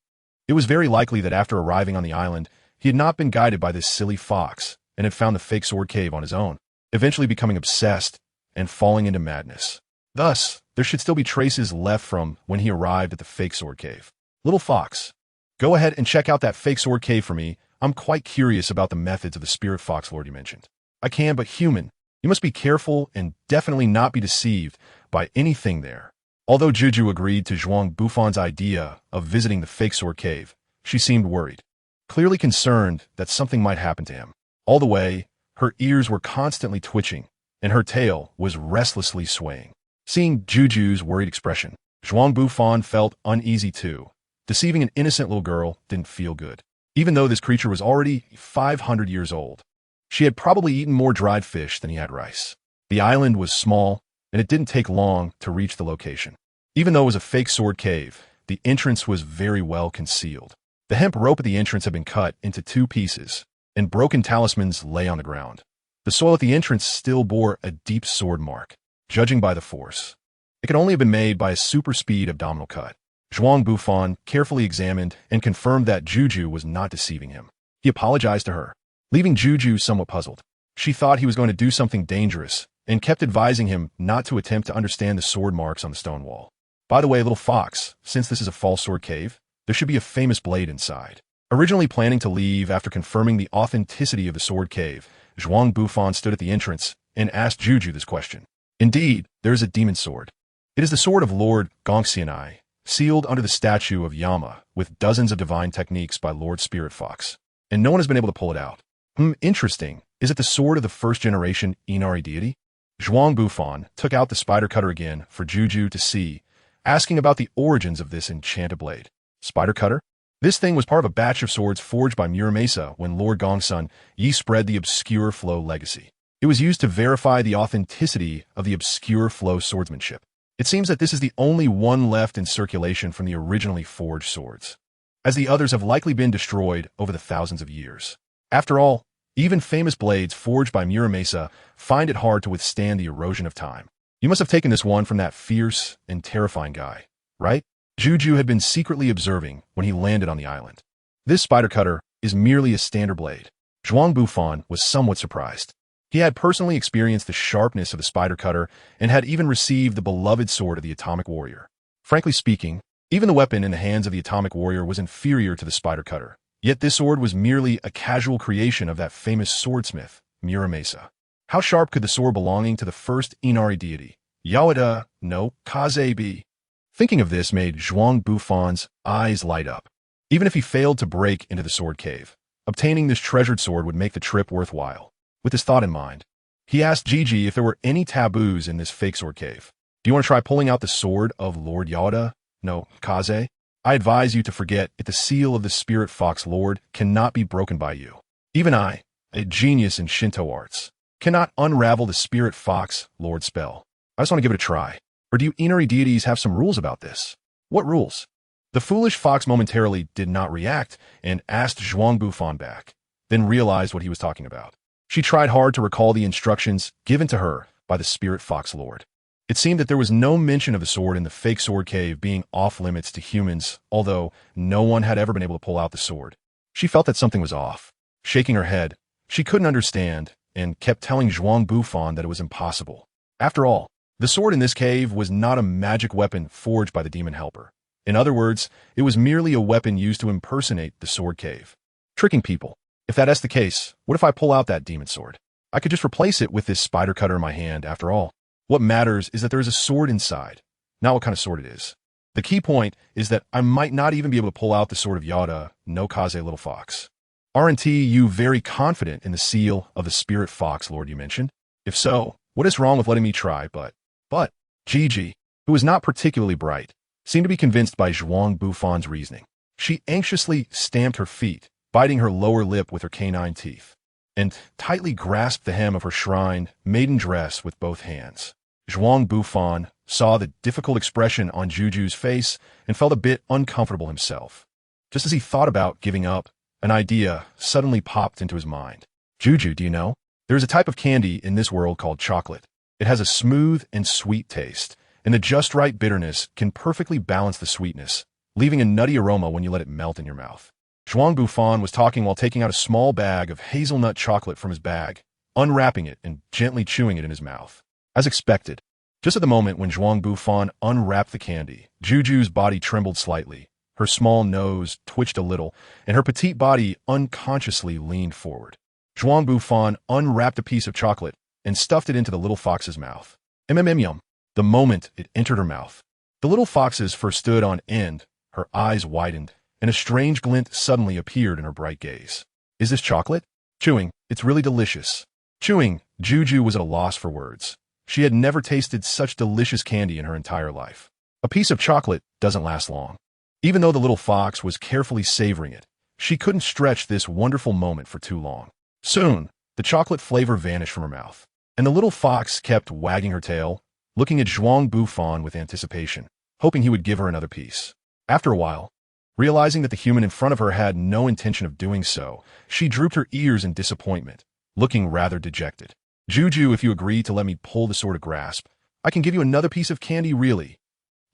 It was very likely that after arriving on the island, he had not been guided by this silly fox, and had found the fake sword cave on his own, eventually becoming obsessed and falling into madness. Thus, there should still be traces left from when he arrived at the fake sword cave. Little fox, go ahead and check out that fake sword cave for me. I'm quite curious about the methods of the spirit fox lord you mentioned. I can, but human, you must be careful and definitely not be deceived by anything there. Although Juju agreed to Zhuang Bufan's idea of visiting the fake sword cave, she seemed worried, clearly concerned that something might happen to him. All the way, her ears were constantly twitching, and her tail was restlessly swaying. Seeing Juju's worried expression, Zhuang Bufan felt uneasy too. Deceiving an innocent little girl didn't feel good. Even though this creature was already 500 years old, she had probably eaten more dried fish than he had rice. The island was small, and it didn't take long to reach the location. Even though it was a fake sword cave, the entrance was very well concealed. The hemp rope at the entrance had been cut into 2 pieces, and broken talismans lay on the ground. The soil at the entrance still bore a deep sword mark, judging by the force. It could only have been made by a super-speed abdominal cut. Zhuang Bufan carefully examined and confirmed that Juju was not deceiving him. He apologized to her, leaving Juju somewhat puzzled. She thought he was going to do something dangerous and kept advising him not to attempt to understand the sword marks on the stone wall. By the way, little fox, since this is a false sword cave, there should be a famous blade inside. Originally planning to leave after confirming the authenticity of the sword cave, Zhuang Bufan stood at the entrance and asked Juju this question. Indeed, there is a demon sword. It is the sword of Lord Gongxianai, sealed under the statue of Yama, with dozens of divine techniques by Lord Spirit Fox, and no one has been able to pull it out. Interesting. Is it the sword of the first-generation Inari deity? Zhuang Bufan took out the spider cutter again for Juju to see, asking about the origins of this enchanted blade. Spider cutter? This thing was part of a batch of swords forged by Muramasa when Lord Gongsun Yi spread the obscure flow legacy. It was used to verify the authenticity of the obscure flow swordsmanship. It seems that this is the only one left in circulation from the originally forged swords, as the others have likely been destroyed over the thousands of years. After all, even famous blades forged by Muramasa find it hard to withstand the erosion of time. You must have taken this one from that fierce and terrifying guy, right? Juju had been secretly observing when he landed on the island. This spider cutter is merely a standard blade. Zhuang Bufan was somewhat surprised. He had personally experienced the sharpness of the spider cutter and had even received the beloved sword of the atomic warrior. Frankly speaking, even the weapon in the hands of the atomic warrior was inferior to the spider cutter. Yet this sword was merely a casual creation of that famous swordsmith, Muramasa. How sharp could the sword belonging to the first Inari deity, Yawada no Kaze, be? Thinking of this made Zhuang Bufan's eyes light up. Even if he failed to break into the sword cave, obtaining this treasured sword would make the trip worthwhile. With this thought in mind, he asked Gigi if there were any taboos in this fake sword cave. Do you want to try pulling out the sword of Lord Yawada no Kaze? I advise you to forget if the seal of the spirit fox lord cannot be broken by you. Even I, a genius in Shinto arts, cannot unravel the spirit fox lord spell. I just want to give it a try. Or do you Inari deities have some rules about this? What rules? The foolish fox momentarily did not react and asked Zhuang Bufan back, then realized what he was talking about. She tried hard to recall the instructions given to her by the spirit fox lord. It seemed that there was no mention of the sword in the fake sword cave being off-limits to humans, although no one had ever been able to pull out the sword. She felt that something was off. Shaking her head, she couldn't understand and kept telling Zhuang Bufan that it was impossible. After all, the sword in this cave was not a magic weapon forged by the demon helper. In other words, it was merely a weapon used to impersonate the sword cave. Tricking people. If that's the case, what if I pull out that demon sword? I could just replace it with this spider cutter in my hand after all. What matters is that there is a sword inside, not what kind of sword it is. The key point is that I might not even be able to pull out the sword of Yada no Kaze little fox. Aren't you very confident in the seal of the spirit fox lord you mentioned? If so, what is wrong with letting me try? But Gigi, who was not particularly bright, seemed to be convinced by Zhuang Bufan's reasoning. She anxiously stamped her feet, biting her lower lip with her canine teeth, and tightly grasped the hem of her shrined maiden dress with both hands. Zhuang Bufan saw the difficult expression on Juju's face and felt a bit uncomfortable himself. Just as he thought about giving up, an idea suddenly popped into his mind. Juju, do you know? There is a type of candy in this world called chocolate. It has a smooth and sweet taste, and the just right bitterness can perfectly balance the sweetness, leaving a nutty aroma when you let it melt in your mouth. Zhuang Bufan was talking while taking out a small bag of hazelnut chocolate from his bag, unwrapping it and gently chewing it in his mouth. As expected, just at the moment when Zhuang Bufan unwrapped the candy, Juju's body trembled slightly, her small nose twitched a little, and her petite body unconsciously leaned forward. Zhuang Bufan unwrapped a piece of chocolate and stuffed it into the little fox's mouth. Yum. The moment it entered her mouth, the little fox's fur stood on end, her eyes widened, and a strange glint suddenly appeared in her bright gaze. Is this chocolate? Chewing, it's really delicious. Chewing, Juju was at a loss for words. She had never tasted such delicious candy in her entire life. A piece of chocolate doesn't last long. Even though the little fox was carefully savoring it, she couldn't stretch this wonderful moment for too long. Soon, the chocolate flavor vanished from her mouth, and the little fox kept wagging her tail, looking at Zhuang Bufan with anticipation, hoping he would give her another piece. After a while, realizing that the human in front of her had no intention of doing so, she drooped her ears in disappointment, looking rather dejected. Juju, if you agree to let me pull the sword of grasp, I can give you another piece of candy, really.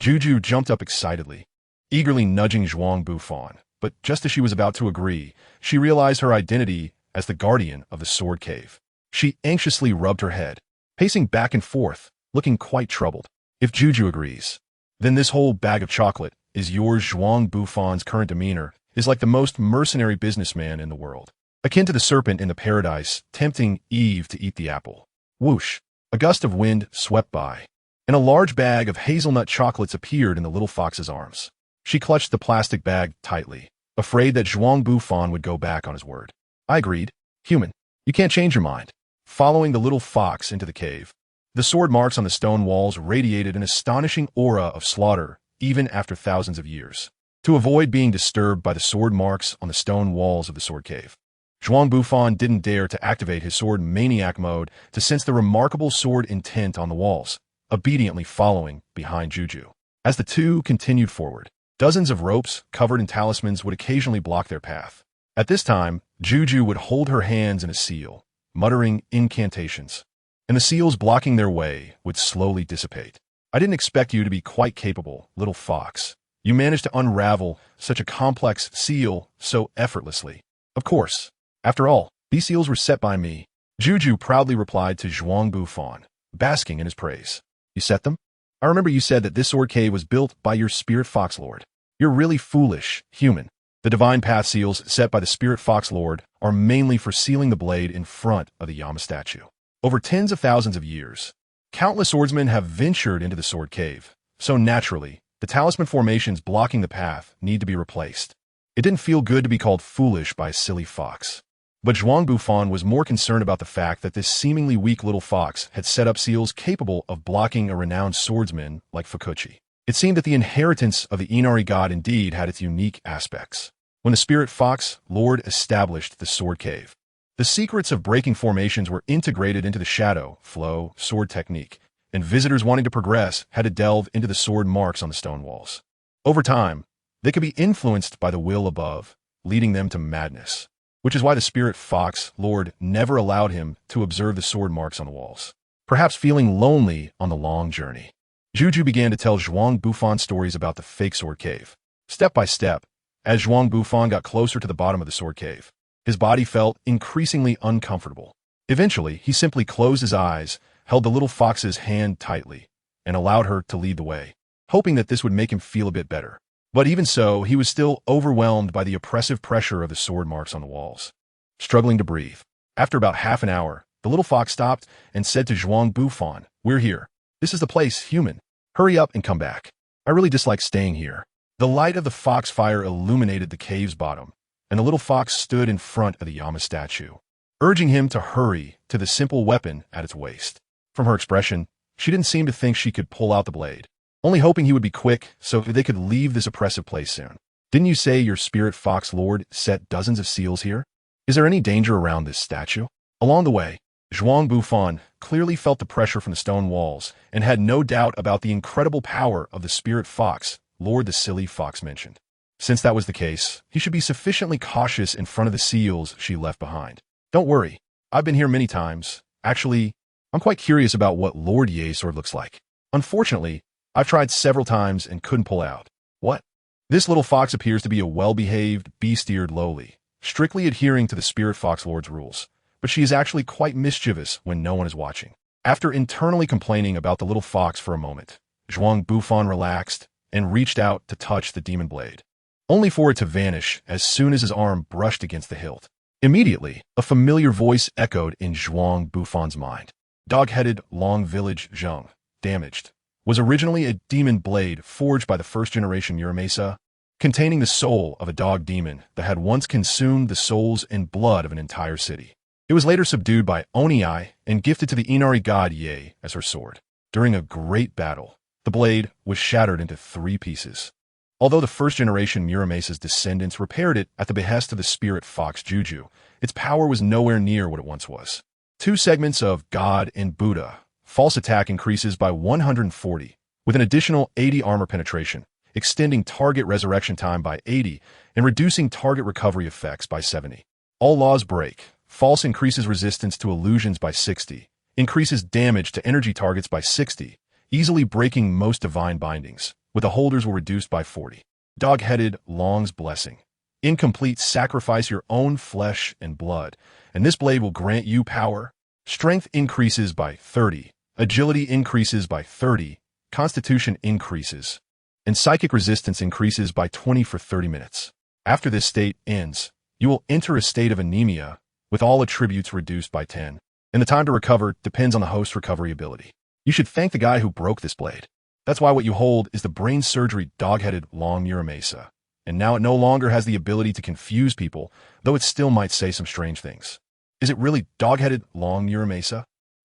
Juju jumped up excitedly, eagerly nudging Zhuang Bufan, but just as she was about to agree, she realized her identity as the guardian of the sword cave. She anxiously rubbed her head, pacing back and forth, looking quite troubled. If Juju agrees, then this whole bag of chocolate is yours. Zhuang Bufan's current demeanor is like the most mercenary businessman in the world, akin to the serpent in the paradise tempting Eve to eat the apple. Whoosh! A gust of wind swept by, and a large bag of hazelnut chocolates appeared in the little fox's arms. She clutched the plastic bag tightly, afraid that Zhuang Bufan would go back on his word. I agreed. Human, you can't change your mind. Following the little fox into the cave, the sword marks on the stone walls radiated an astonishing aura of slaughter even after thousands of years. To avoid being disturbed by the sword marks on the stone walls of the sword cave, Zhuang Bufan didn't dare to activate his sword maniac mode to sense the remarkable sword intent on the walls, obediently following behind Juju. As the two continued forward, dozens of ropes covered in talismans would occasionally block their path. At this time, Juju would hold her hands in a seal, muttering incantations, and the seals blocking their way would slowly dissipate. I didn't expect you to be quite capable, little fox. You managed to unravel such a complex seal so effortlessly. Of course. After all, these seals were set by me. Juju proudly replied to Zhuang Bufan, basking in his praise. You set them? I remember you said that this sword cave was built by your spirit fox lord. You're really foolish, human. The divine path seals set by the spirit fox lord are mainly for sealing the blade in front of the Yama statue. Over tens of thousands of years, countless swordsmen have ventured into the sword cave, so naturally, the talisman formations blocking the path need to be replaced. It didn't feel good to be called foolish by a silly fox. But Zhuang Bufan was more concerned about the fact that this seemingly weak little fox had set up seals capable of blocking a renowned swordsman like Fukuchi. It seemed that the inheritance of the Inari god indeed had its unique aspects. When the spirit fox lord established the sword cave, the secrets of breaking formations were integrated into the shadow, flow, sword technique, and visitors wanting to progress had to delve into the sword marks on the stone walls. Over time, they could be influenced by the will above, leading them to madness, which is why the spirit fox lord never allowed him to observe the sword marks on the walls. Perhaps feeling lonely on the long journey, Juju began to tell Zhuang Bufan stories about the fake sword cave. Step by step, as Zhuang Bufan got closer to the bottom of the sword cave, his body felt increasingly uncomfortable. Eventually, he simply closed his eyes, held the little fox's hand tightly, and allowed her to lead the way, hoping that this would make him feel a bit better. But even so, he was still overwhelmed by the oppressive pressure of the sword marks on the walls. Struggling to breathe. After about half an hour, the little fox stopped and said to Zhuang Bufan, "We're here. This is the place, human. Hurry up and come back. I really dislike staying here." The light of the fox fire illuminated the cave's bottom, and the little fox stood in front of the Yama statue, urging him to hurry to the simple weapon at its waist. From her expression, she didn't seem to think she could pull out the blade, only hoping he would be quick so they could leave this oppressive place soon. "Didn't you say your spirit fox lord set dozens of seals here? Is there any danger around this statue?" Along the way, Zhuang Bufan clearly felt the pressure from the stone walls and had no doubt about the incredible power of the spirit fox lord the silly fox mentioned. Since that was the case, he should be sufficiently cautious in front of the seals she left behind. "Don't worry, I've been here many times. Actually, I'm quite curious about what Lord Ye's sword looks like. Unfortunately, I've tried several times and couldn't pull out." "What?" This little fox appears to be a well-behaved, bee-steered lowly, strictly adhering to the spirit fox lord's rules, but she is actually quite mischievous when no one is watching. After internally complaining about the little fox for a moment, Zhuang Bufan relaxed and reached out to touch the demon blade, only for it to vanish as soon as his arm brushed against the hilt. Immediately, a familiar voice echoed in Zhuang Bufan's mind. Dog-headed Long Village Zheng, damaged, was originally a demon blade forged by the first-generation Uramesa, containing the soul of a dog demon that had once consumed the souls and blood of an entire city. It was later subdued by Oniai and gifted to the Inari god Ye as her sword. During a great battle, the blade was shattered into 3 pieces. Although the first-generation Muramesa's descendants repaired it at the behest of the spirit fox Juju, its power was nowhere near what it once was. 2 segments of God and Buddha. False attack increases by 140, with an additional 80 armor penetration, extending target resurrection time by 80 and reducing target recovery effects by 70. All laws break. False increases resistance to illusions by 60, increases damage to energy targets by 60, easily breaking most divine bindings, with the holders will reduce by 40. Dog-headed Long's blessing. Incomplete, sacrifice your own flesh and blood, and this blade will grant you power. Strength increases by 30, agility increases by 30, constitution increases, and psychic resistance increases by 20 for 30 minutes. After this state ends, you will enter a state of anemia, with all attributes reduced by 10, and the time to recover depends on the host's recovery ability. You should thank the guy who broke this blade. That's why what you hold is the brain surgery dog-headed Long Muramesa, and now it no longer has the ability to confuse people, though it still might say some strange things. Is it really dog-headed Long Muramesa?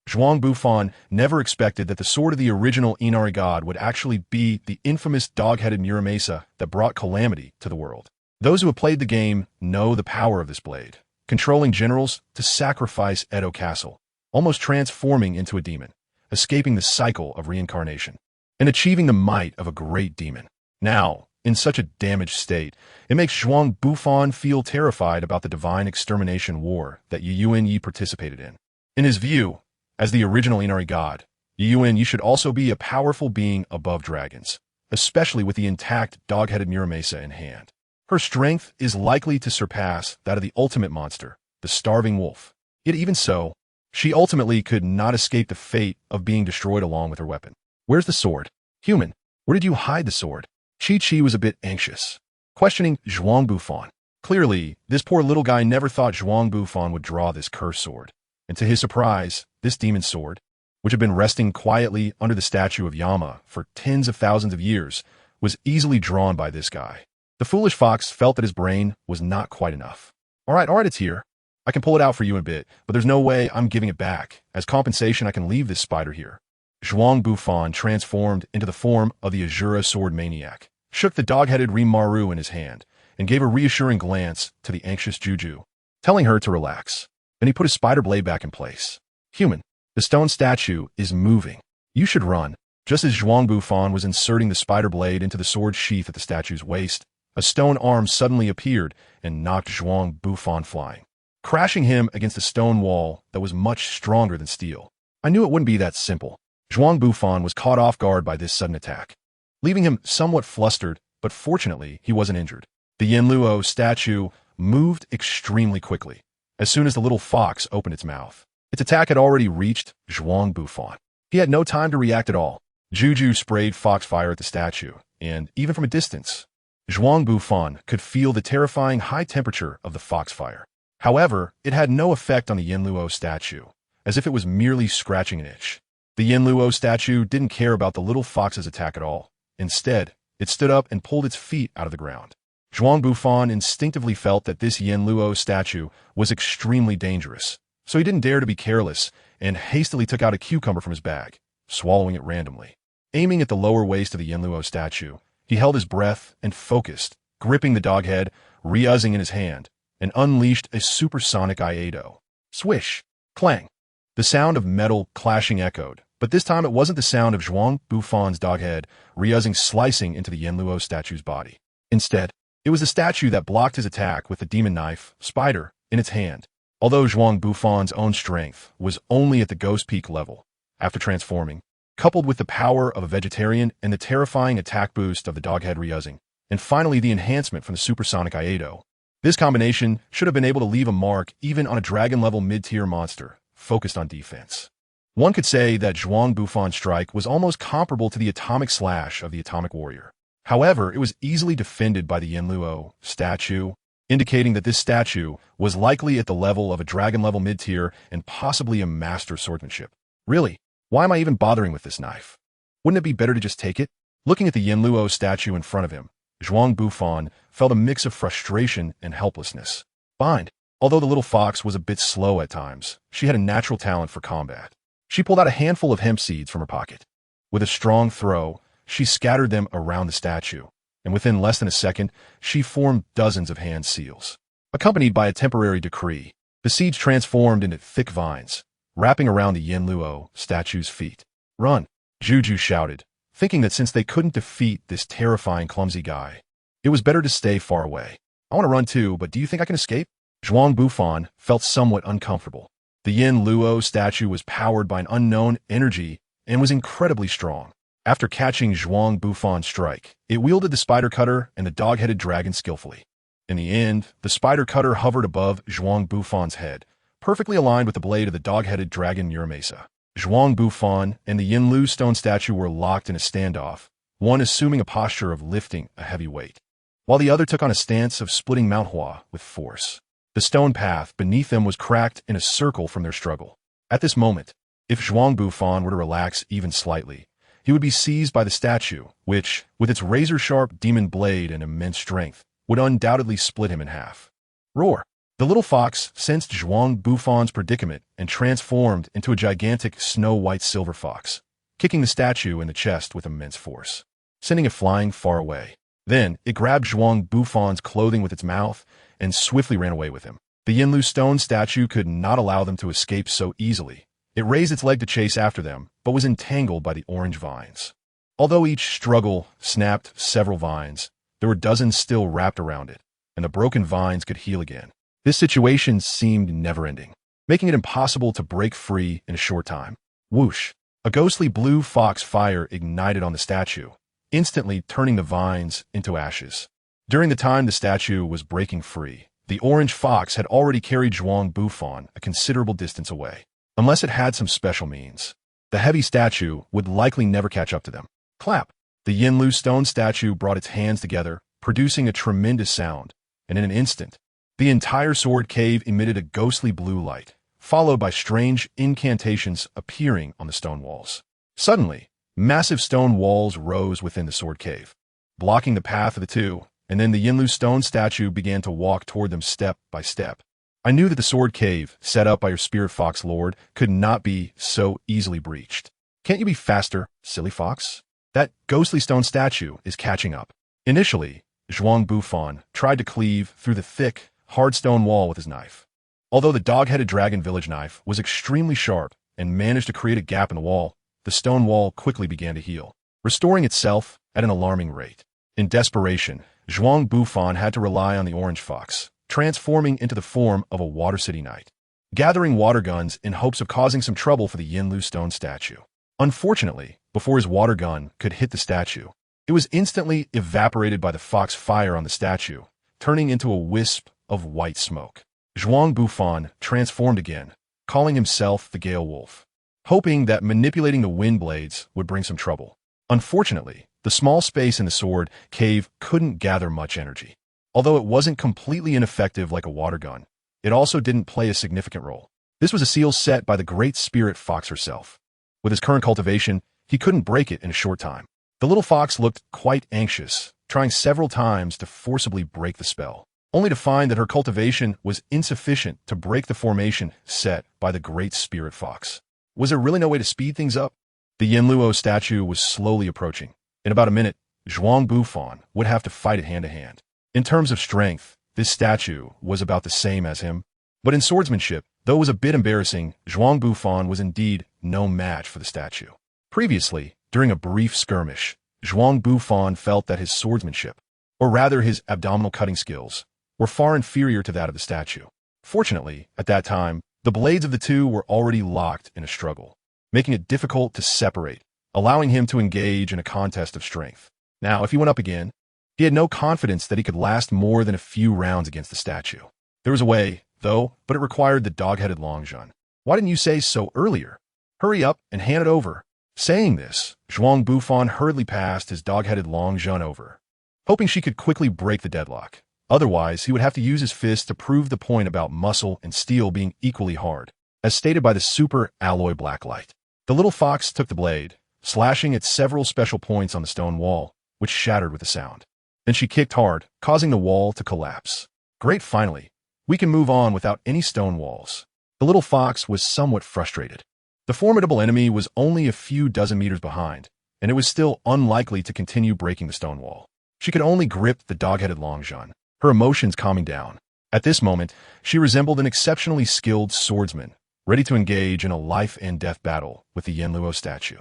Zhuang Bufan never expected that the sword of the original Inari god would actually be the infamous dog-headed Muramesa that brought calamity to the world. Those who have played the game know the power of this blade, controlling generals to sacrifice Edo Castle, almost transforming into a demon, escaping the cycle of reincarnation, and achieving the might of a great demon. Now, in such a damaged state, it makes Zhuang Bufan feel terrified about the divine extermination war that Yuan Yi participated in. In his view, as the original Inari god, Yuan Yi should also be a powerful being above dragons, especially with the intact dog-headed Muramesa in hand. Her strength is likely to surpass that of the ultimate monster, the starving wolf. Yet even so, she ultimately could not escape the fate of being destroyed along with her weapon. Where's the sword? Human, where did you hide the sword? Chi was a bit anxious, questioning Zhuang Bufan. Clearly, this poor little guy never thought Zhuang Bufan would draw this cursed sword. And to his surprise, this demon sword, which had been resting quietly under the statue of Yama for tens of thousands of years, was easily drawn by this guy. The foolish fox felt that his brain was not quite enough. All right, it's here. I can pull it out for you in a bit, but there's no way I'm giving it back. As compensation, I can leave this spider here. Zhuang Bufan transformed into the form of the Azura sword maniac, shook the dog-headed Rimaru in his hand, and gave a reassuring glance to the anxious Juju, telling her to relax. Then he put his spider blade back in place. Human, the stone statue is moving. You should run. Just as Zhuang Bufan was inserting the spider blade into the sword sheath at the statue's waist, a stone arm suddenly appeared and knocked Zhuang Bufan flying, crashing him against a stone wall that was much stronger than steel. I knew it wouldn't be that simple. Zhuang Bufan was caught off guard by this sudden attack, leaving him somewhat flustered, but fortunately he wasn't injured. The Yanluo statue moved extremely quickly. As soon as the little fox opened its mouth, its attack had already reached Zhuang Bufan. He had no time to react at all. Juju sprayed foxfire at the statue, and even from a distance, Zhuang Bufan could feel the terrifying high temperature of the foxfire. However, it had no effect on the Yanluo statue, as if it was merely scratching an itch. The Yanluo statue didn't care about the little fox's attack at all. Instead, it stood up and pulled its feet out of the ground. Zhuang Bufan instinctively felt that this Yanluo statue was extremely dangerous, so he didn't dare to be careless and hastily took out a cucumber from his bag, swallowing it randomly. Aiming at the lower waist of the Yanluo statue, he held his breath and focused, gripping the dog head, Ryuzing in his hand, and unleashed a supersonic Iaido. Swish! Clang! The sound of metal clashing echoed, but this time it wasn't the sound of Zhuang Bufan's dog head, Ryuzing slicing into the Yanluo statue's body. Instead, it was the statue that blocked his attack with the demon knife, Spider, in its hand. Although Zhuang Bufan's own strength was only at the ghost peak level, after transforming, coupled with the power of a vegetarian and the terrifying attack boost of the doghead Ryuzing, and finally the enhancement from the supersonic Iaido, this combination should have been able to leave a mark even on a dragon-level mid-tier monster focused on defense. One could say that Zhuang Bufan's strike was almost comparable to the atomic slash of the Atomic Warrior. However, it was easily defended by the Yanluo statue, indicating that this statue was likely at the level of a dragon-level mid-tier and possibly a master swordsmanship. Really, why am I even bothering with this knife? Wouldn't it be better to just take it? Looking at the Yanluo statue in front of him, Zhuang Bufan felt a mix of frustration and helplessness. Bind. Although the little fox was a bit slow at times, she had a natural talent for combat. She pulled out a handful of hemp seeds from her pocket. With a strong throw, she scattered them around the statue, and within less than a second, she formed dozens of hand seals. Accompanied by a temporary decree, the seeds transformed into thick vines, wrapping around the Yanluo statue's feet. Run, Juju shouted, thinking that since they couldn't defeat this terrifying clumsy guy, it was better to stay far away. I want to run too, but do you think I can escape? Zhuang Bufan felt somewhat uncomfortable. The Yanluo statue was powered by an unknown energy and was incredibly strong. After catching Zhuang Bufan's strike, it wielded the spider cutter and the dog-headed dragon skillfully. In the end, the spider cutter hovered above Zhuang Bufan's head, perfectly aligned with the blade of the dog-headed dragon Muramesa. Zhuang Bufan and the Yanlu stone statue were locked in a standoff, one assuming a posture of lifting a heavy weight, while the other took on a stance of splitting Mount Hua with force. The stone path beneath them was cracked in a circle from their struggle. At this moment, if Zhuang Bufan were to relax even slightly, he would be seized by the statue, which, with its razor-sharp demon blade and immense strength, would undoubtedly split him in half. Roar! The little fox sensed Zhuang Bufan's predicament and transformed into a gigantic snow-white silver fox, kicking the statue in the chest with immense force, sending it flying far away. Then, it grabbed Zhuang Bufan's clothing with its mouth and swiftly ran away with him. The Yanlu stone statue could not allow them to escape so easily, It raised its leg to chase after them, but was entangled by the orange vines. Although each struggle snapped several vines, there were dozens still wrapped around it, and the broken vines could heal again. This situation seemed never-ending, making it impossible to break free in a short time. Whoosh! A ghostly blue fox fire ignited on the statue, instantly turning the vines into ashes. During the time the statue was breaking free, the orange fox had already carried Zhuang Bufan a considerable distance away. Unless it had some special means, the heavy statue would likely never catch up to them. Clap! The Yinlu stone statue brought its hands together, producing a tremendous sound, and in an instant, the entire sword cave emitted a ghostly blue light, followed by strange incantations appearing on the stone walls. Suddenly, massive stone walls rose within the sword cave, blocking the path of the two, and then the Yinlu stone statue began to walk toward them step by step. I knew that the sword cave, set up by your spirit fox lord, could not be so easily breached. Can't you be faster, silly fox? That ghostly stone statue is catching up. Initially, Zhuang Bufan tried to cleave through the thick, hard stone wall with his knife. Although the dog-headed dragon village knife was extremely sharp and managed to create a gap in the wall, the stone wall quickly began to heal, restoring itself at an alarming rate. In desperation, Zhuang Bufan had to rely on the orange fox, transforming into the form of a Water City Knight, gathering water guns in hopes of causing some trouble for the Yinlu stone statue. Unfortunately, before his water gun could hit the statue, it was instantly evaporated by the fox fire on the statue, turning into a wisp of white smoke. Zhuang Bufan transformed again, calling himself the Gale Wolf, hoping that manipulating the wind blades would bring some trouble. Unfortunately, the small space in the sword cave couldn't gather much energy. Although it wasn't completely ineffective like a water gun, it also didn't play a significant role. This was a seal set by the great spirit fox herself. With his current cultivation, he couldn't break it in a short time. The little fox looked quite anxious, trying several times to forcibly break the spell, only to find that her cultivation was insufficient to break the formation set by the great spirit fox. Was there really no way to speed things up? The Yinluo statue was slowly approaching. In about a minute, Zhuang Bufan would have to fight it hand-to-hand. In terms of strength, this statue was about the same as him. But in swordsmanship, though it was a bit embarrassing, Zhuang Bufan was indeed no match for the statue. Previously, during a brief skirmish, Zhuang Bufan felt that his swordsmanship, or rather his abdominal cutting skills, were far inferior to that of the statue. Fortunately, at that time, the blades of the two were already locked in a struggle, making it difficult to separate, allowing him to engage in a contest of strength. Now, if he went up again, he had no confidence that he could last more than a few rounds against the statue. There was a way, though, but it required the dog-headed Longjun. Why didn't you say so earlier? Hurry up and hand it over. Saying this, Zhuang Bufan hurriedly passed his dog-headed Longjun over, hoping she could quickly break the deadlock. Otherwise, he would have to use his fist to prove the point about muscle and steel being equally hard, as stated by the super alloy blacklight. The little fox took the blade, slashing at several special points on the stone wall, which shattered with a sound. Then she kicked hard, causing the wall to collapse. Great, finally. We can move on without any stone walls. The little fox was somewhat frustrated. The formidable enemy was only a few dozen meters behind, and it was still unlikely to continue breaking the stone wall. She could only grip the dog-headed Longjun, her emotions calming down. At this moment, she resembled an exceptionally skilled swordsman, ready to engage in a life-and-death battle with the Yinluo statue.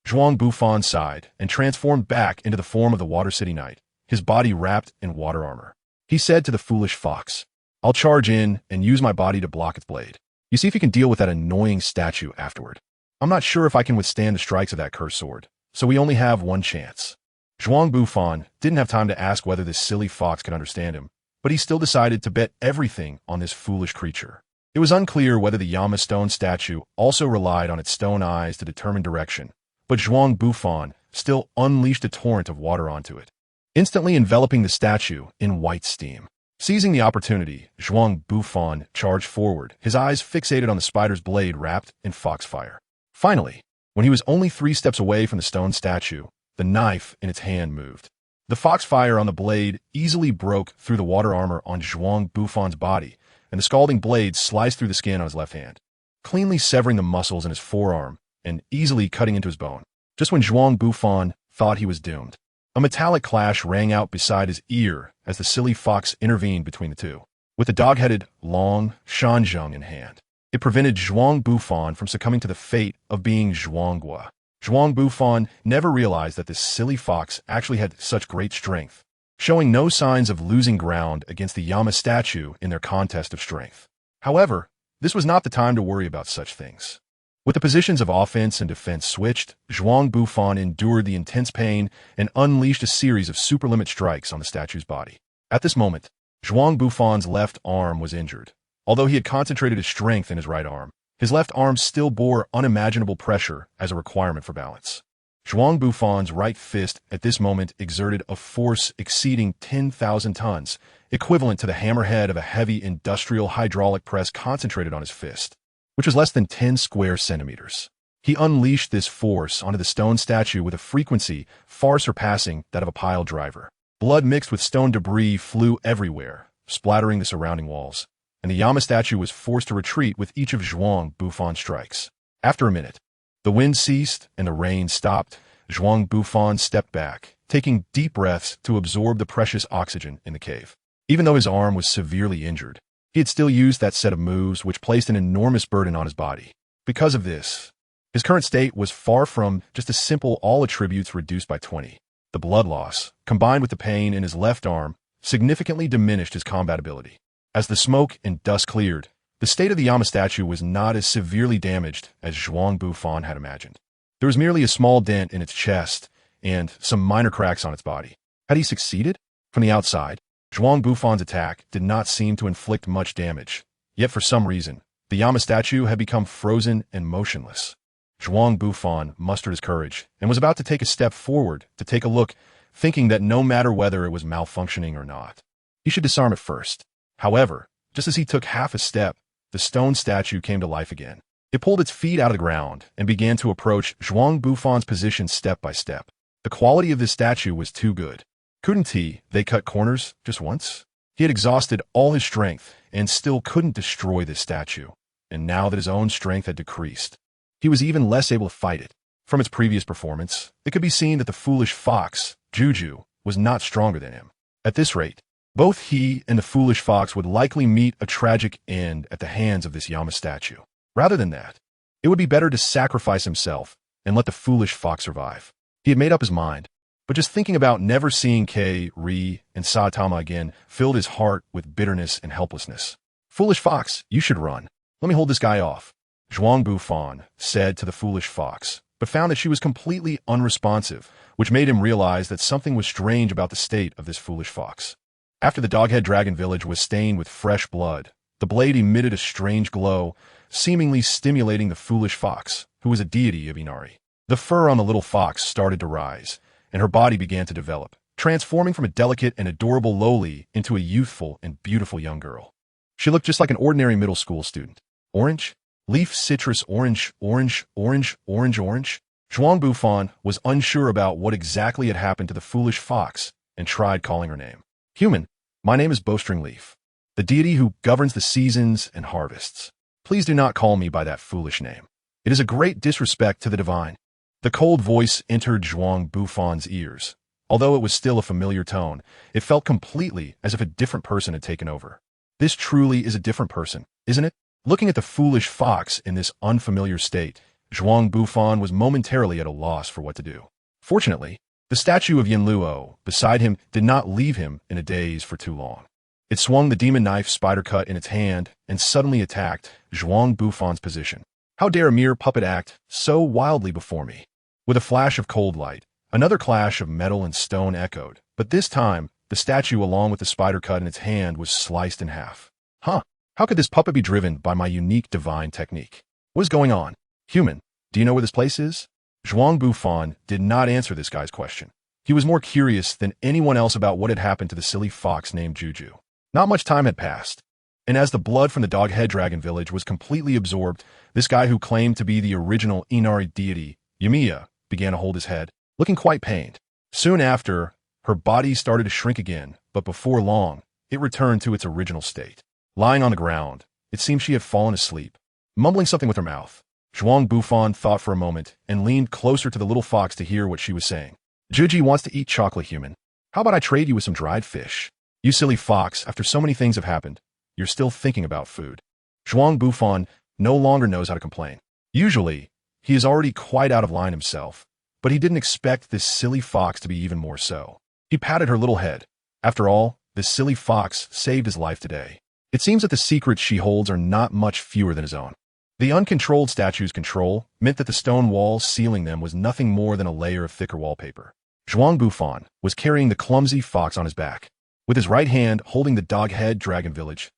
Zhuang Bufan sighed and transformed back into the form of the Water City Knight, his body wrapped in water armor. He said to the foolish fox, "I'll charge in and use my body to block its blade. You see if you can deal with that annoying statue afterward. I'm not sure if I can withstand the strikes of that cursed sword, so we only have one chance." Zhuang Bufan didn't have time to ask whether this silly fox could understand him, but he still decided to bet everything on this foolish creature. It was unclear whether the Yama stone statue also relied on its stone eyes to determine direction, but Zhuang Bufan still unleashed a torrent of water onto it, instantly enveloping the statue in white steam. Seizing the opportunity, Zhuang Bufan charged forward, his eyes fixated on the spider's blade wrapped in foxfire. Finally, when he was only 3 steps away from the stone statue, the knife in its hand moved. The foxfire on the blade easily broke through the water armor on Zhuang Bufan's body, and the scalding blade sliced through the skin on his left hand, cleanly severing the muscles in his forearm and easily cutting into his bone. Just when Zhuang Bufan thought he was doomed, a metallic clash rang out beside his ear as the silly fox intervened between the two, with the dog-headed Long Shanzheng in hand. It prevented Zhuang Bufan from succumbing to the fate of being Zhuanggua. Zhuang Bufan never realized that this silly fox actually had such great strength, showing no signs of losing ground against the Yama statue in their contest of strength. However, this was not the time to worry about such things. With the positions of offense and defense switched, Zhuang Bufan endured the intense pain and unleashed a series of superlimit strikes on the statue's body. At this moment, Zhuang Bufan's left arm was injured. Although he had concentrated his strength in his right arm, his left arm still bore unimaginable pressure as a requirement for balance. Zhuang Bufan's right fist at this moment exerted a force exceeding 10,000 tons, equivalent to the hammerhead of a heavy industrial hydraulic press concentrated on his fist, which was less than 10 square centimeters. He unleashed this force onto the stone statue with a frequency far surpassing that of a pile driver. Blood mixed with stone debris flew everywhere, splattering the surrounding walls, and the Yama statue was forced to retreat with each of Zhuang Bufan's strikes. After a minute, the wind ceased and the rain stopped. Zhuang Bufan stepped back, taking deep breaths to absorb the precious oxygen in the cave. Even though his arm was severely injured, he had still used that set of moves which placed an enormous burden on his body. Because of this, his current state was far from just a simple all attributes reduced by 20. The blood loss, combined with the pain in his left arm, significantly diminished his combat ability. As the smoke and dust cleared, the state of the Yama statue was not as severely damaged as Zhuang Bufan had imagined. There was merely a small dent in its chest and some minor cracks on its body. Had he succeeded? From the outside, Zhuang Bufan's attack did not seem to inflict much damage. Yet for some reason, the Yama statue had become frozen and motionless. Zhuang Bufan mustered his courage and was about to take a step forward to take a look, thinking that no matter whether it was malfunctioning or not, he should disarm it first. However, just as he took half a step, the stone statue came to life again. It pulled its feet out of the ground and began to approach Zhuang Bufan's position step by step. The quality of this statue was too good. Couldn't they cut corners just once? He had exhausted all his strength and still couldn't destroy this statue. And now that his own strength had decreased, he was even less able to fight it. From its previous performance, it could be seen that the foolish fox, Juju, was not stronger than him. At this rate, both he and the foolish fox would likely meet a tragic end at the hands of this Yama statue. Rather than that, it would be better to sacrifice himself and let the foolish fox survive. He had made up his mind, but just thinking about never seeing Kei, Ri, and Saitama again filled his heart with bitterness and helplessness. Foolish fox, you should run. Let me hold this guy off, Zhuang Bufan said to the foolish fox, but found that she was completely unresponsive, which made him realize that something was strange about the state of this foolish fox. After the Doghead Dragon village was stained with fresh blood, the blade emitted a strange glow, seemingly stimulating the foolish fox, who was a deity of Inari. The fur on the little fox started to rise, and her body began to develop, transforming from a delicate and adorable lowly into a youthful and beautiful young girl. She looked just like an ordinary middle school student. Orange? Leaf citrus orange, orange, orange, orange, orange? Zhuang Bufan was unsure about what exactly had happened to the foolish fox and tried calling her name. Human, my name is Bowstring Leaf, the deity who governs the seasons and harvests. Please do not call me by that foolish name. It is a great disrespect to the divine. The cold voice entered Zhuang Bufan's ears. Although it was still a familiar tone, it felt completely as if a different person had taken over. This truly is a different person, isn't it? Looking at the foolish fox in this unfamiliar state, Zhuang Bufan was momentarily at a loss for what to do. Fortunately, the statue of Yinluo beside him did not leave him in a daze for too long. It swung the demon knife spider cut in its hand and suddenly attacked Zhuang Bufan's position. How dare a mere puppet act so wildly before me? With a flash of cold light, another clash of metal and stone echoed, but this time, the statue along with the spider cut in its hand was sliced in half. Huh, how could this puppet be driven by my unique divine technique? What is going on? Human, do you know where this place is? Zhuang Bufan did not answer this guy's question. He was more curious than anyone else about what had happened to the silly fox named Juju. Not much time had passed, and as the blood from the Doghead Dragon village was completely absorbed, this guy who claimed to be the original Inari deity, Yumiya, began to hold his head, looking quite pained. Soon after, her body started to shrink again, but before long, it returned to its original state. Lying on the ground, it seemed she had fallen asleep, mumbling something with her mouth. Zhuang Bufan thought for a moment and leaned closer to the little fox to hear what she was saying. Juji wants to eat chocolate, human. How about I trade you with some dried fish? You silly fox, after so many things have happened, you're still thinking about food. Zhuang Bufan no longer knows how to complain. Usually, he is already quite out of line himself, but he didn't expect this silly fox to be even more so. He patted her little head. After all, this silly fox saved his life today. It seems that the secrets she holds are not much fewer than his own. The uncontrolled statue's control meant that the stone walls sealing them was nothing more than a layer of thicker wallpaper. Zhuang Bufan was carrying the clumsy fox on his back, with his right hand holding the dog-head dragon village.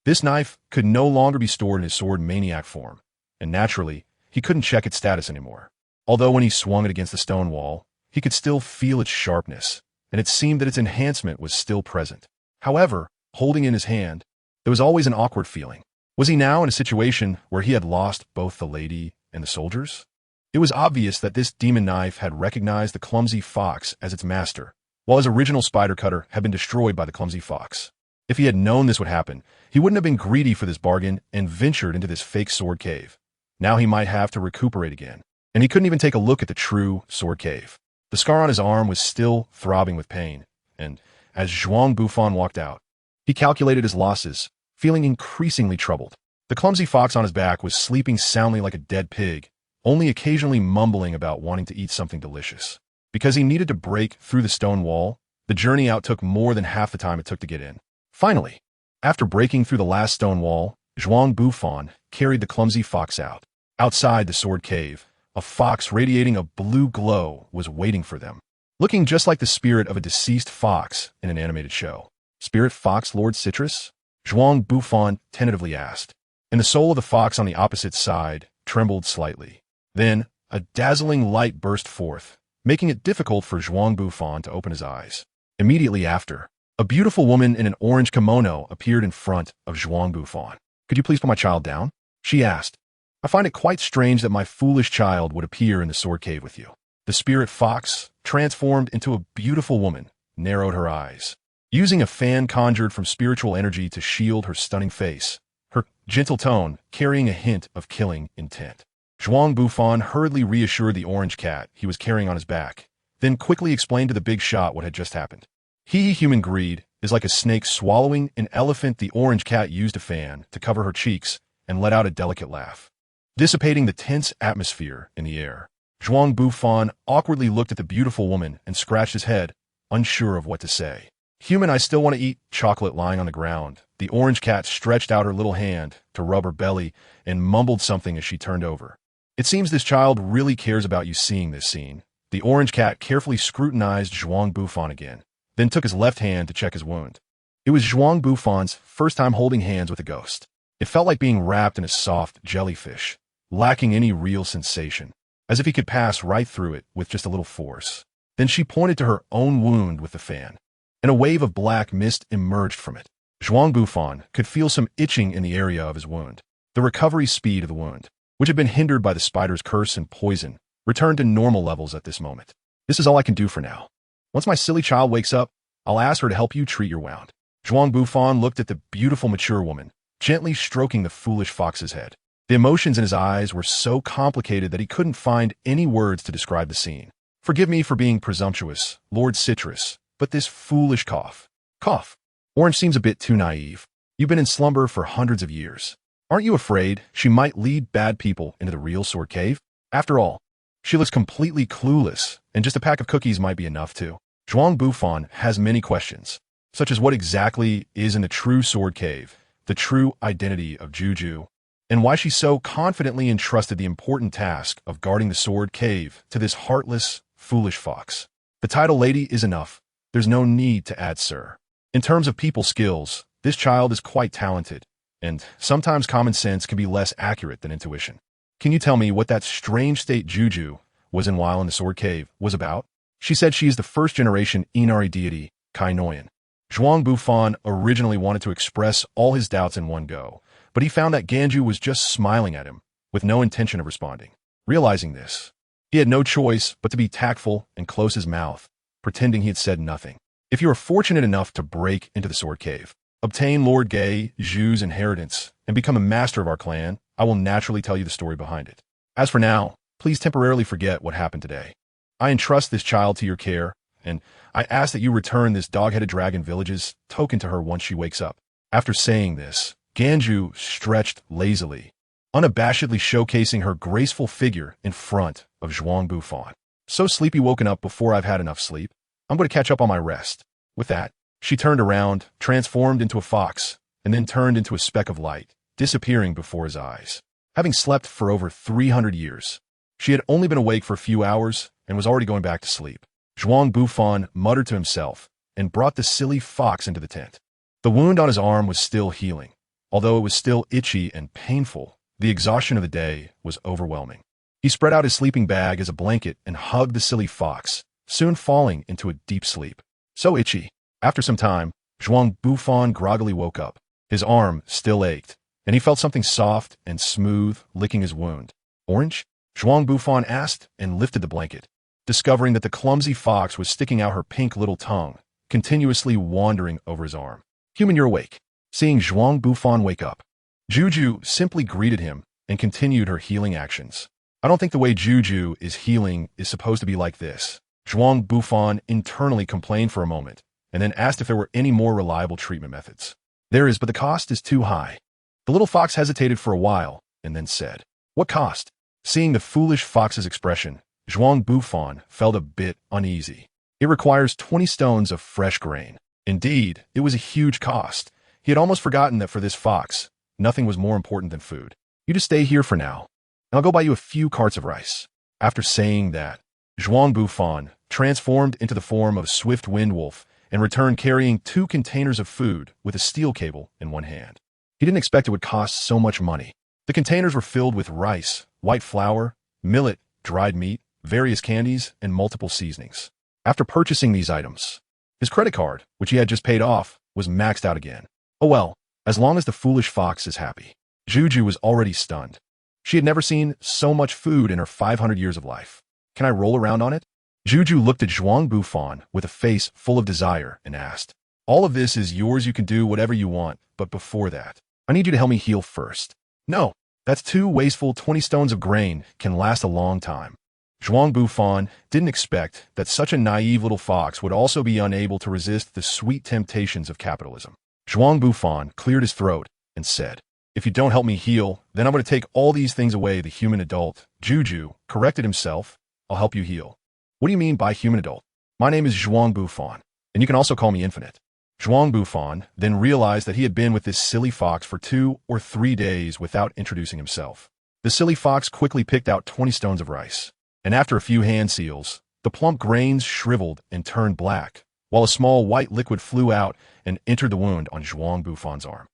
This knife could no longer be stored in his sword maniac form, and naturally, he couldn't check its status anymore. Although when he swung it against the stone wall, he could still feel its sharpness, and it seemed that its enhancement was still present. However, holding in his hand, there was always an awkward feeling. Was he now in a situation where he had lost both the lady and the soldiers? It was obvious that this demon knife had recognized the clumsy fox as its master, while his original spider cutter had been destroyed by the clumsy fox. If he had known this would happen, he wouldn't have been greedy for this bargain and ventured into this fake sword cave. Now he might have to recuperate again, and he couldn't even take a look at the true sword cave. The scar on his arm was still throbbing with pain, and as Zhuang Bufan walked out, he calculated his losses, feeling increasingly troubled. The clumsy fox on his back was sleeping soundly like a dead pig, only occasionally mumbling about wanting to eat something delicious. Because he needed to break through the stone wall, the journey out took more than half the time it took to get in. Finally, after breaking through the last stone wall, Zhuang Bufan carried the clumsy fox out. Outside the sword cave, a fox radiating a blue glow was waiting for them, looking just like the spirit of a deceased fox in an animated show. Spirit Fox Lord Citrus? Zhuang Bufan tentatively asked, and the soul of the fox on the opposite side trembled slightly. Then, a dazzling light burst forth, making it difficult for Zhuang Bufan to open his eyes. Immediately after, a beautiful woman in an orange kimono appeared in front of Zhuang Bufan. "Could you please put my child down?" she asked. "I find it quite strange that my foolish child would appear in the sword cave with you." The spirit fox, transformed into a beautiful woman, narrowed her eyes. Using a fan conjured from spiritual energy to shield her stunning face, her gentle tone carrying a hint of killing intent. Zhuang Bufan hurriedly reassured the orange cat he was carrying on his back, then quickly explained to the big shot what had just happened. Human greed is like a snake swallowing an elephant. The orange cat used a fan to cover her cheeks and let out a delicate laugh, dissipating the tense atmosphere in the air. Zhuang Bufan awkwardly looked at the beautiful woman and scratched his head, unsure of what to say. "Human, I still want to eat chocolate." Lying on the ground, the orange cat stretched out her little hand to rub her belly and mumbled something as she turned over. "It seems this child really cares about you." Seeing this scene, the orange cat carefully scrutinized Zhuang Bufan again, then took his left hand to check his wound. It was Zhuang Bufan's first time holding hands with a ghost. It felt like being wrapped in a soft jellyfish, lacking any real sensation, as if he could pass right through it with just a little force. Then she pointed to her own wound with the fan, and a wave of black mist emerged from it. Zhuang Bufan could feel some itching in the area of his wound. The recovery speed of the wound, which had been hindered by the spider's curse and poison, returned to normal levels at this moment. "This is all I can do for now. Once my silly child wakes up, I'll ask her to help you treat your wound." Zhuang Bufan looked at the beautiful mature woman, gently stroking the foolish fox's head. The emotions in his eyes were so complicated that he couldn't find any words to describe the scene. "Forgive me for being presumptuous, Lord Citrus, but this foolish cough." "Cough? Orange seems a bit too naive. You've been in slumber for hundreds of years. Aren't you afraid she might lead bad people into the real sword cave? After all, she looks completely clueless, and just a pack of cookies might be enough too." Zhuang Bufan has many questions, such as what exactly is in the true sword cave, the true identity of Juju, and why she so confidently entrusted the important task of guarding the sword cave to this heartless, foolish fox. The title lady is enough. There's no need to add sir. In terms of people skills, this child is quite talented, and sometimes common sense can be less accurate than intuition. "Can you tell me what that strange state Juju was in while in the sword cave was about?" She said she is the first-generation Inari deity, Kai Noyan. Zhuang Bufan originally wanted to express all his doubts in one go, but he found that Ganju was just smiling at him, with no intention of responding. Realizing this, he had no choice but to be tactful and close his mouth, pretending he had said nothing. "If you are fortunate enough to break into the sword cave, obtain Lord Gay Zhu's inheritance, and become a master of our clan, I will naturally tell you the story behind it. As for now, please temporarily forget what happened today. I entrust this child to your care, and I ask that you return this dog-headed dragon village's token to her once she wakes up." After saying this, Ganju stretched lazily, unabashedly showcasing her graceful figure in front of Zhuang Bufan. So sleepy, woken up before I've had enough sleep. I'm going to catch up on my rest. With that, she turned around, transformed into a fox, and then turned into a speck of light, disappearing before his eyes. Having slept for over 300 years, she had only been awake for a few hours and was already going back to sleep. Zhuang Bufan muttered to himself and brought the silly fox into the tent. The wound on his arm was still healing. Although it was still itchy and painful, the exhaustion of the day was overwhelming. He spread out his sleeping bag as a blanket and hugged the silly fox, soon falling into a deep sleep. So itchy. After some time, Zhuang Bufan groggily woke up. His arm still ached, and he felt something soft and smooth licking his wound. Orange? Zhuang Bufan asked and lifted the blanket, discovering that the clumsy fox was sticking out her pink little tongue, continuously wandering over his arm. Human, you're awake. Seeing Zhuang Bufan wake up, Juju simply greeted him and continued her healing actions. I don't think the way Juju is healing is supposed to be like this. Zhuang Bufan internally complained for a moment and then asked if there were any more reliable treatment methods. There is, but the cost is too high. The little fox hesitated for a while and then said, "What cost?" Seeing the foolish fox's expression, Zhuang Bufan felt a bit uneasy. It requires 20 stones of fresh grain. Indeed, it was a huge cost. He had almost forgotten that for this fox, nothing was more important than food. You just stay here for now, and I'll go buy you a few carts of rice. After saying that, Zhuang Bufan transformed into the form of a swift wind wolf and returned carrying 2 containers of food with a steel cable in one hand. He didn't expect it would cost so much money. The containers were filled with rice, white flour, millet, dried meat, various candies, and multiple seasonings. After purchasing these items, his credit card, which he had just paid off, was maxed out again. Oh well, as long as the foolish fox is happy. Juju was already stunned. She had never seen so much food in her 500 years of life. Can I roll around on it? Juju looked at Zhuang Bufan with a face full of desire and asked, "All of this is yours, you can do whatever you want, but before that, I need you to help me heal first." "No, that's too wasteful. 20 stones of grain can last a long time." Zhuang Bufan didn't expect that such a naive little fox would also be unable to resist the sweet temptations of capitalism. Zhuang Bufan cleared his throat and said, "If you don't help me heal, then I'm going to take all these things away." The human adult, Juju, corrected himself. "I'll help you heal." "What do you mean by human adult?" "My name is Zhuang Bufan, and you can also call me Infinite." Zhuang Bufan then realized that he had been with this silly fox for 2 or 3 days without introducing himself. The silly fox quickly picked out 20 stones of rice, and after a few hand seals, the plump grains shriveled and turned black, while a small white liquid flew out and entered the wound on Zhuang Bufan's arm.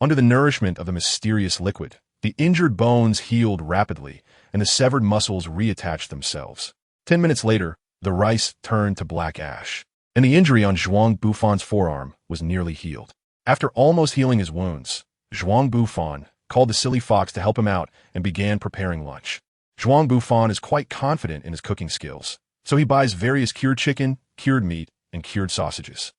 Under the nourishment of the mysterious liquid, the injured bones healed rapidly, and the severed muscles reattached themselves. 10 minutes later, the rice turned to black ash, and the injury on Zhuang Bufan's forearm was nearly healed. After almost healing his wounds, Zhuang Bufan called the silly fox to help him out and began preparing lunch. Zhuang Bufan is quite confident in his cooking skills, so he buys various cured chicken, cured meat, and cured sausages.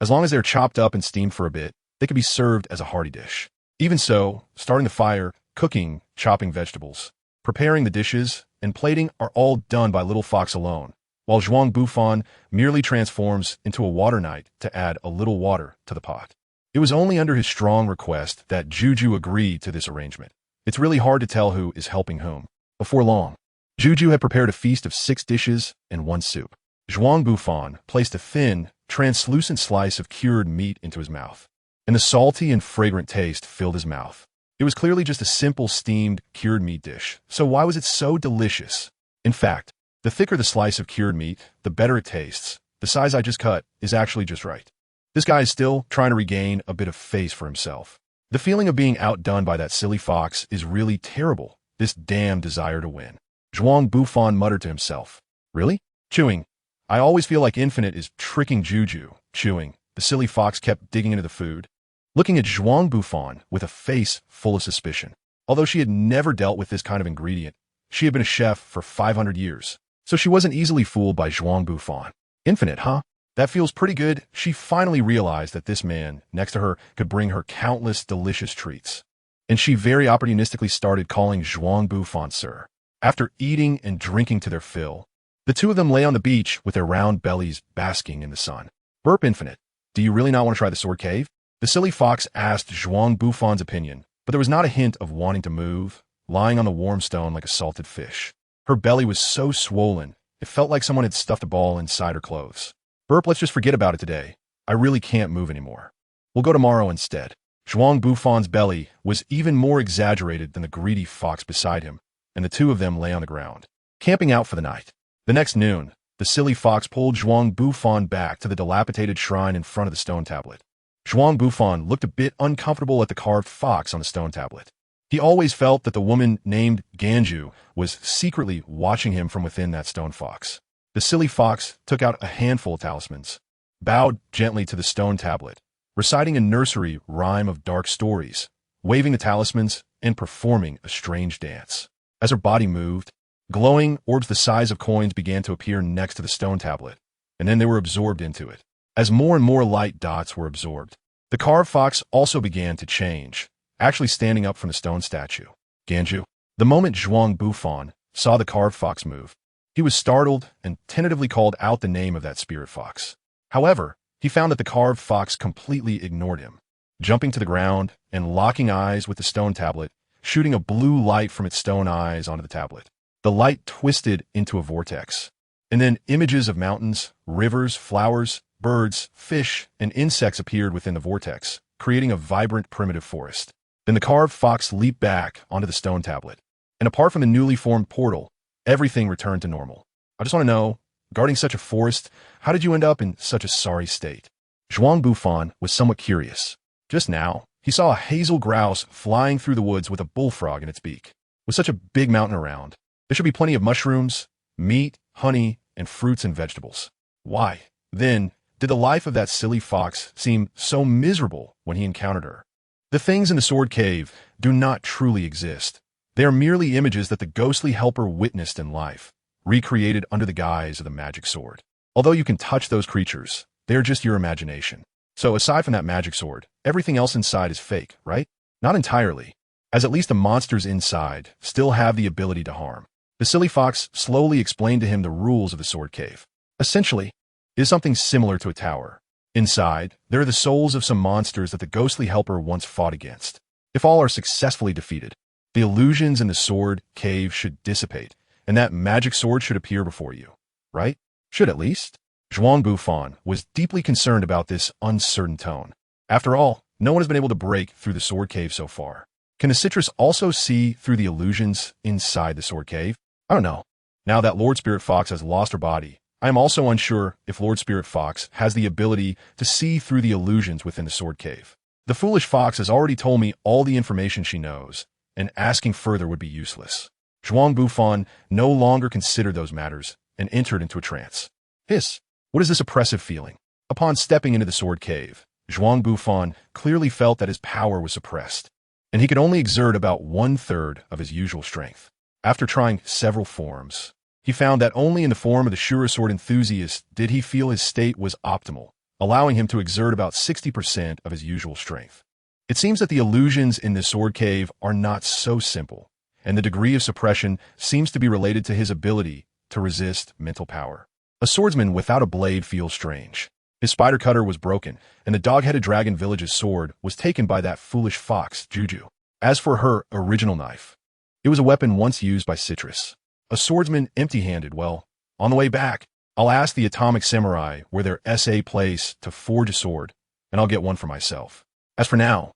As long as they're chopped up and steamed for a bit, they can be served as a hearty dish. Even so, starting the fire, cooking, chopping vegetables, preparing the dishes, and plating are all done by Little Fox alone, while Zhuang Bufan merely transforms into a water knight to add a little water to the pot. It was only under his strong request that Juju agreed to this arrangement. It's really hard to tell who is helping whom. Before long, Juju had prepared a feast of 6 dishes and 1 soup. Zhuang Bufan placed a thin, translucent slice of cured meat into his mouth, and the salty and fragrant taste filled his mouth. It was clearly just a simple steamed, cured meat dish, so why was it so delicious? In fact, the thicker the slice of cured meat, the better it tastes. The size I just cut is actually just right. This guy is still trying to regain a bit of face for himself. The feeling of being outdone by that silly fox is really terrible. This damn desire to win. Zhuang Bufan muttered to himself. Really? Chewing. I always feel like Infinite is tricking Juju. Chewing. The silly fox kept digging into the food, looking at Zhuang Bufan with a face full of suspicion. Although she had never dealt with this kind of ingredient, she had been a chef for 500 years, so she wasn't easily fooled by Zhuang Bufan. Infinite, huh? That feels pretty good. She finally realized that this man next to her could bring her countless delicious treats, and she very opportunistically started calling Zhuang Bufan sir. After eating and drinking to their fill, the two of them lay on the beach with their round bellies basking in the sun. Burp Infinite, do you really not want to try the sword cave? The silly fox asked Zhuang Bufan's opinion, but there was not a hint of wanting to move, lying on the warm stone like a salted fish. Her belly was so swollen, it felt like someone had stuffed a ball inside her clothes. Burp, let's just forget about it today. I really can't move anymore. We'll go tomorrow instead. Zhuang Bufan's belly was even more exaggerated than the greedy fox beside him, and the two of them lay on the ground, camping out for the night. The next noon, the silly fox pulled Zhuang Bufan back to the dilapidated shrine in front of the stone tablet. Zhuang Bufan looked a bit uncomfortable at the carved fox on the stone tablet. He always felt that the woman named Ganju was secretly watching him from within that stone fox. The silly fox took out a handful of talismans, bowed gently to the stone tablet, reciting a nursery rhyme of dark stories, waving the talismans, and performing a strange dance. As her body moved, glowing orbs the size of coins began to appear next to the stone tablet, and then they were absorbed into it. As more and more light dots were absorbed, the carved fox also began to change, actually standing up from the stone statue. Ganju. The moment Zhuang Bufan saw the carved fox move, he was startled and tentatively called out the name of that spirit fox. However, he found that the carved fox completely ignored him, jumping to the ground and locking eyes with the stone tablet, shooting a blue light from its stone eyes onto the tablet. The light twisted into a vortex, and then images of mountains, rivers, flowers, birds, fish, and insects appeared within the vortex, creating a vibrant primitive forest. Then the carved fox leaped back onto the stone tablet, and apart from the newly formed portal, everything returned to normal. I just want to know, guarding such a forest, how did you end up in such a sorry state? Zhuang Bufan was somewhat curious. Just now, he saw a hazel grouse flying through the woods with a bullfrog in its beak. With such a big mountain around, there should be plenty of mushrooms, meat, honey, and fruits and vegetables. Why, then, did the life of that silly fox seem so miserable when he encountered her? The things in the sword cave do not truly exist. They are merely images that the ghostly helper witnessed in life, recreated under the guise of the magic sword. Although you can touch those creatures, they are just your imagination. So aside from that magic sword, everything else inside is fake, right? Not entirely, as at least the monsters inside still have the ability to harm. The silly fox slowly explained to him the rules of the sword cave. Essentially, it is something similar to a tower. Inside, there are the souls of some monsters that the ghostly helper once fought against. If all are successfully defeated, the illusions in the sword cave should dissipate, and that magic sword should appear before you, right? Should at least? Zhuang Bufan was deeply concerned about this uncertain tone. After all, no one has been able to break through the sword cave so far. Can the citrus also see through the illusions inside the sword cave? I don't know. Now that Lord Spirit Fox has lost her body, I am also unsure if Lord Spirit Fox has the ability to see through the illusions within the sword cave. The foolish fox has already told me all the information she knows, and asking further would be useless. Zhuang Bufan no longer considered those matters and entered into a trance. Hiss! What is this oppressive feeling? Upon stepping into the sword cave, Zhuang Bufan clearly felt that his power was suppressed, and he could only exert about 1/3 of his usual strength. After trying several forms, he found that only in the form of the Shura sword enthusiast did he feel his state was optimal, allowing him to exert about 60% of his usual strength. It seems that the illusions in the sword cave are not so simple, and the degree of suppression seems to be related to his ability to resist mental power. A swordsman without a blade feels strange. His spider cutter was broken, and the dog-headed dragon village's sword was taken by that foolish fox, Juju. As for her original knife, it was a weapon once used by Citrus. A swordsman empty-handed, well, on the way back, I'll ask the Atomic Samurai where their SA place to forge a sword, and I'll get one for myself. As for now,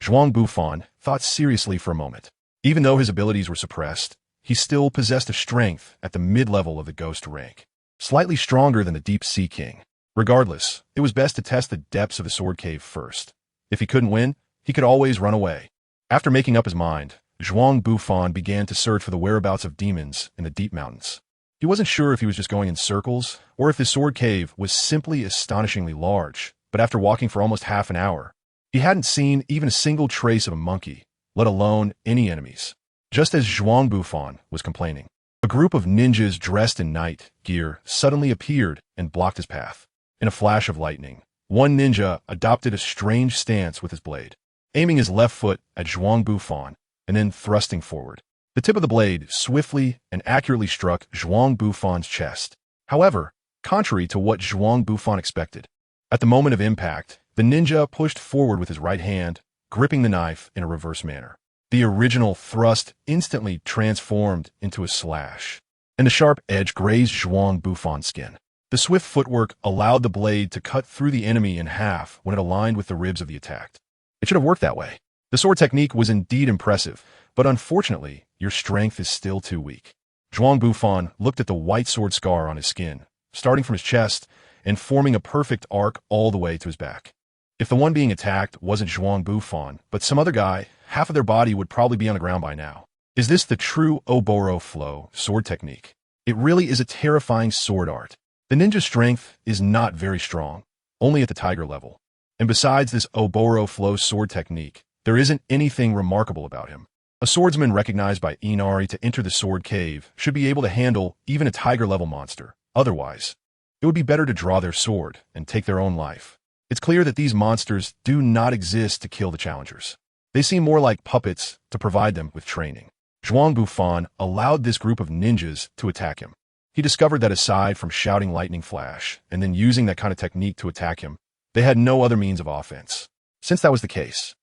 Zhuang Bufan thought seriously for a moment. Even though his abilities were suppressed, he still possessed a strength at the mid-level of the ghost rank, slightly stronger than the Deep Sea King. Regardless, it was best to test the depths of the sword cave first. If he couldn't win, he could always run away. After making up his mind, Zhuang Bufan began to search for the whereabouts of demons in the deep mountains. He wasn't sure if he was just going in circles, or if the sword cave was simply astonishingly large, but after walking for almost half an hour, he hadn't seen even a single trace of a monkey, let alone any enemies. Just as Zhuang Bufan was complaining, a group of ninjas dressed in night gear suddenly appeared and blocked his path. In a flash of lightning, one ninja adopted a strange stance with his blade, aiming his left foot at Zhuang Bufan and then thrusting forward. The tip of the blade swiftly and accurately struck Zhuang Bufan's chest. However, contrary to what Zhuang Bufan expected, at the moment of impact, the ninja pushed forward with his right hand, gripping the knife in a reverse manner. The original thrust instantly transformed into a slash, and the sharp edge grazed Zhuang Bufan's skin. The swift footwork allowed the blade to cut through the enemy in half when it aligned with the ribs of the attacked. It should have worked that way. The sword technique was indeed impressive, but unfortunately, your strength is still too weak. Zhuang Bufan looked at the white sword scar on his skin, starting from his chest and forming a perfect arc all the way to his back. If the one being attacked wasn't Zhuang Bufan, but some other guy, half of their body would probably be on the ground by now. Is this the true Oboro flow sword technique? It really is a terrifying sword art. The ninja's strength is not very strong, only at the tiger level. And besides this Oboro flow sword technique, there isn't anything remarkable about him. A swordsman recognized by Inari to enter the sword cave should be able to handle even a tiger-level monster. Otherwise, it would be better to draw their sword and take their own life. It's clear that these monsters do not exist to kill the challengers. They seem more like puppets to provide them with training. Zhuang Bufan allowed this group of ninjas to attack him. He discovered that aside from shouting lightning flash and then using that kind of technique to attack him, they had no other means of offense. Since that was the case,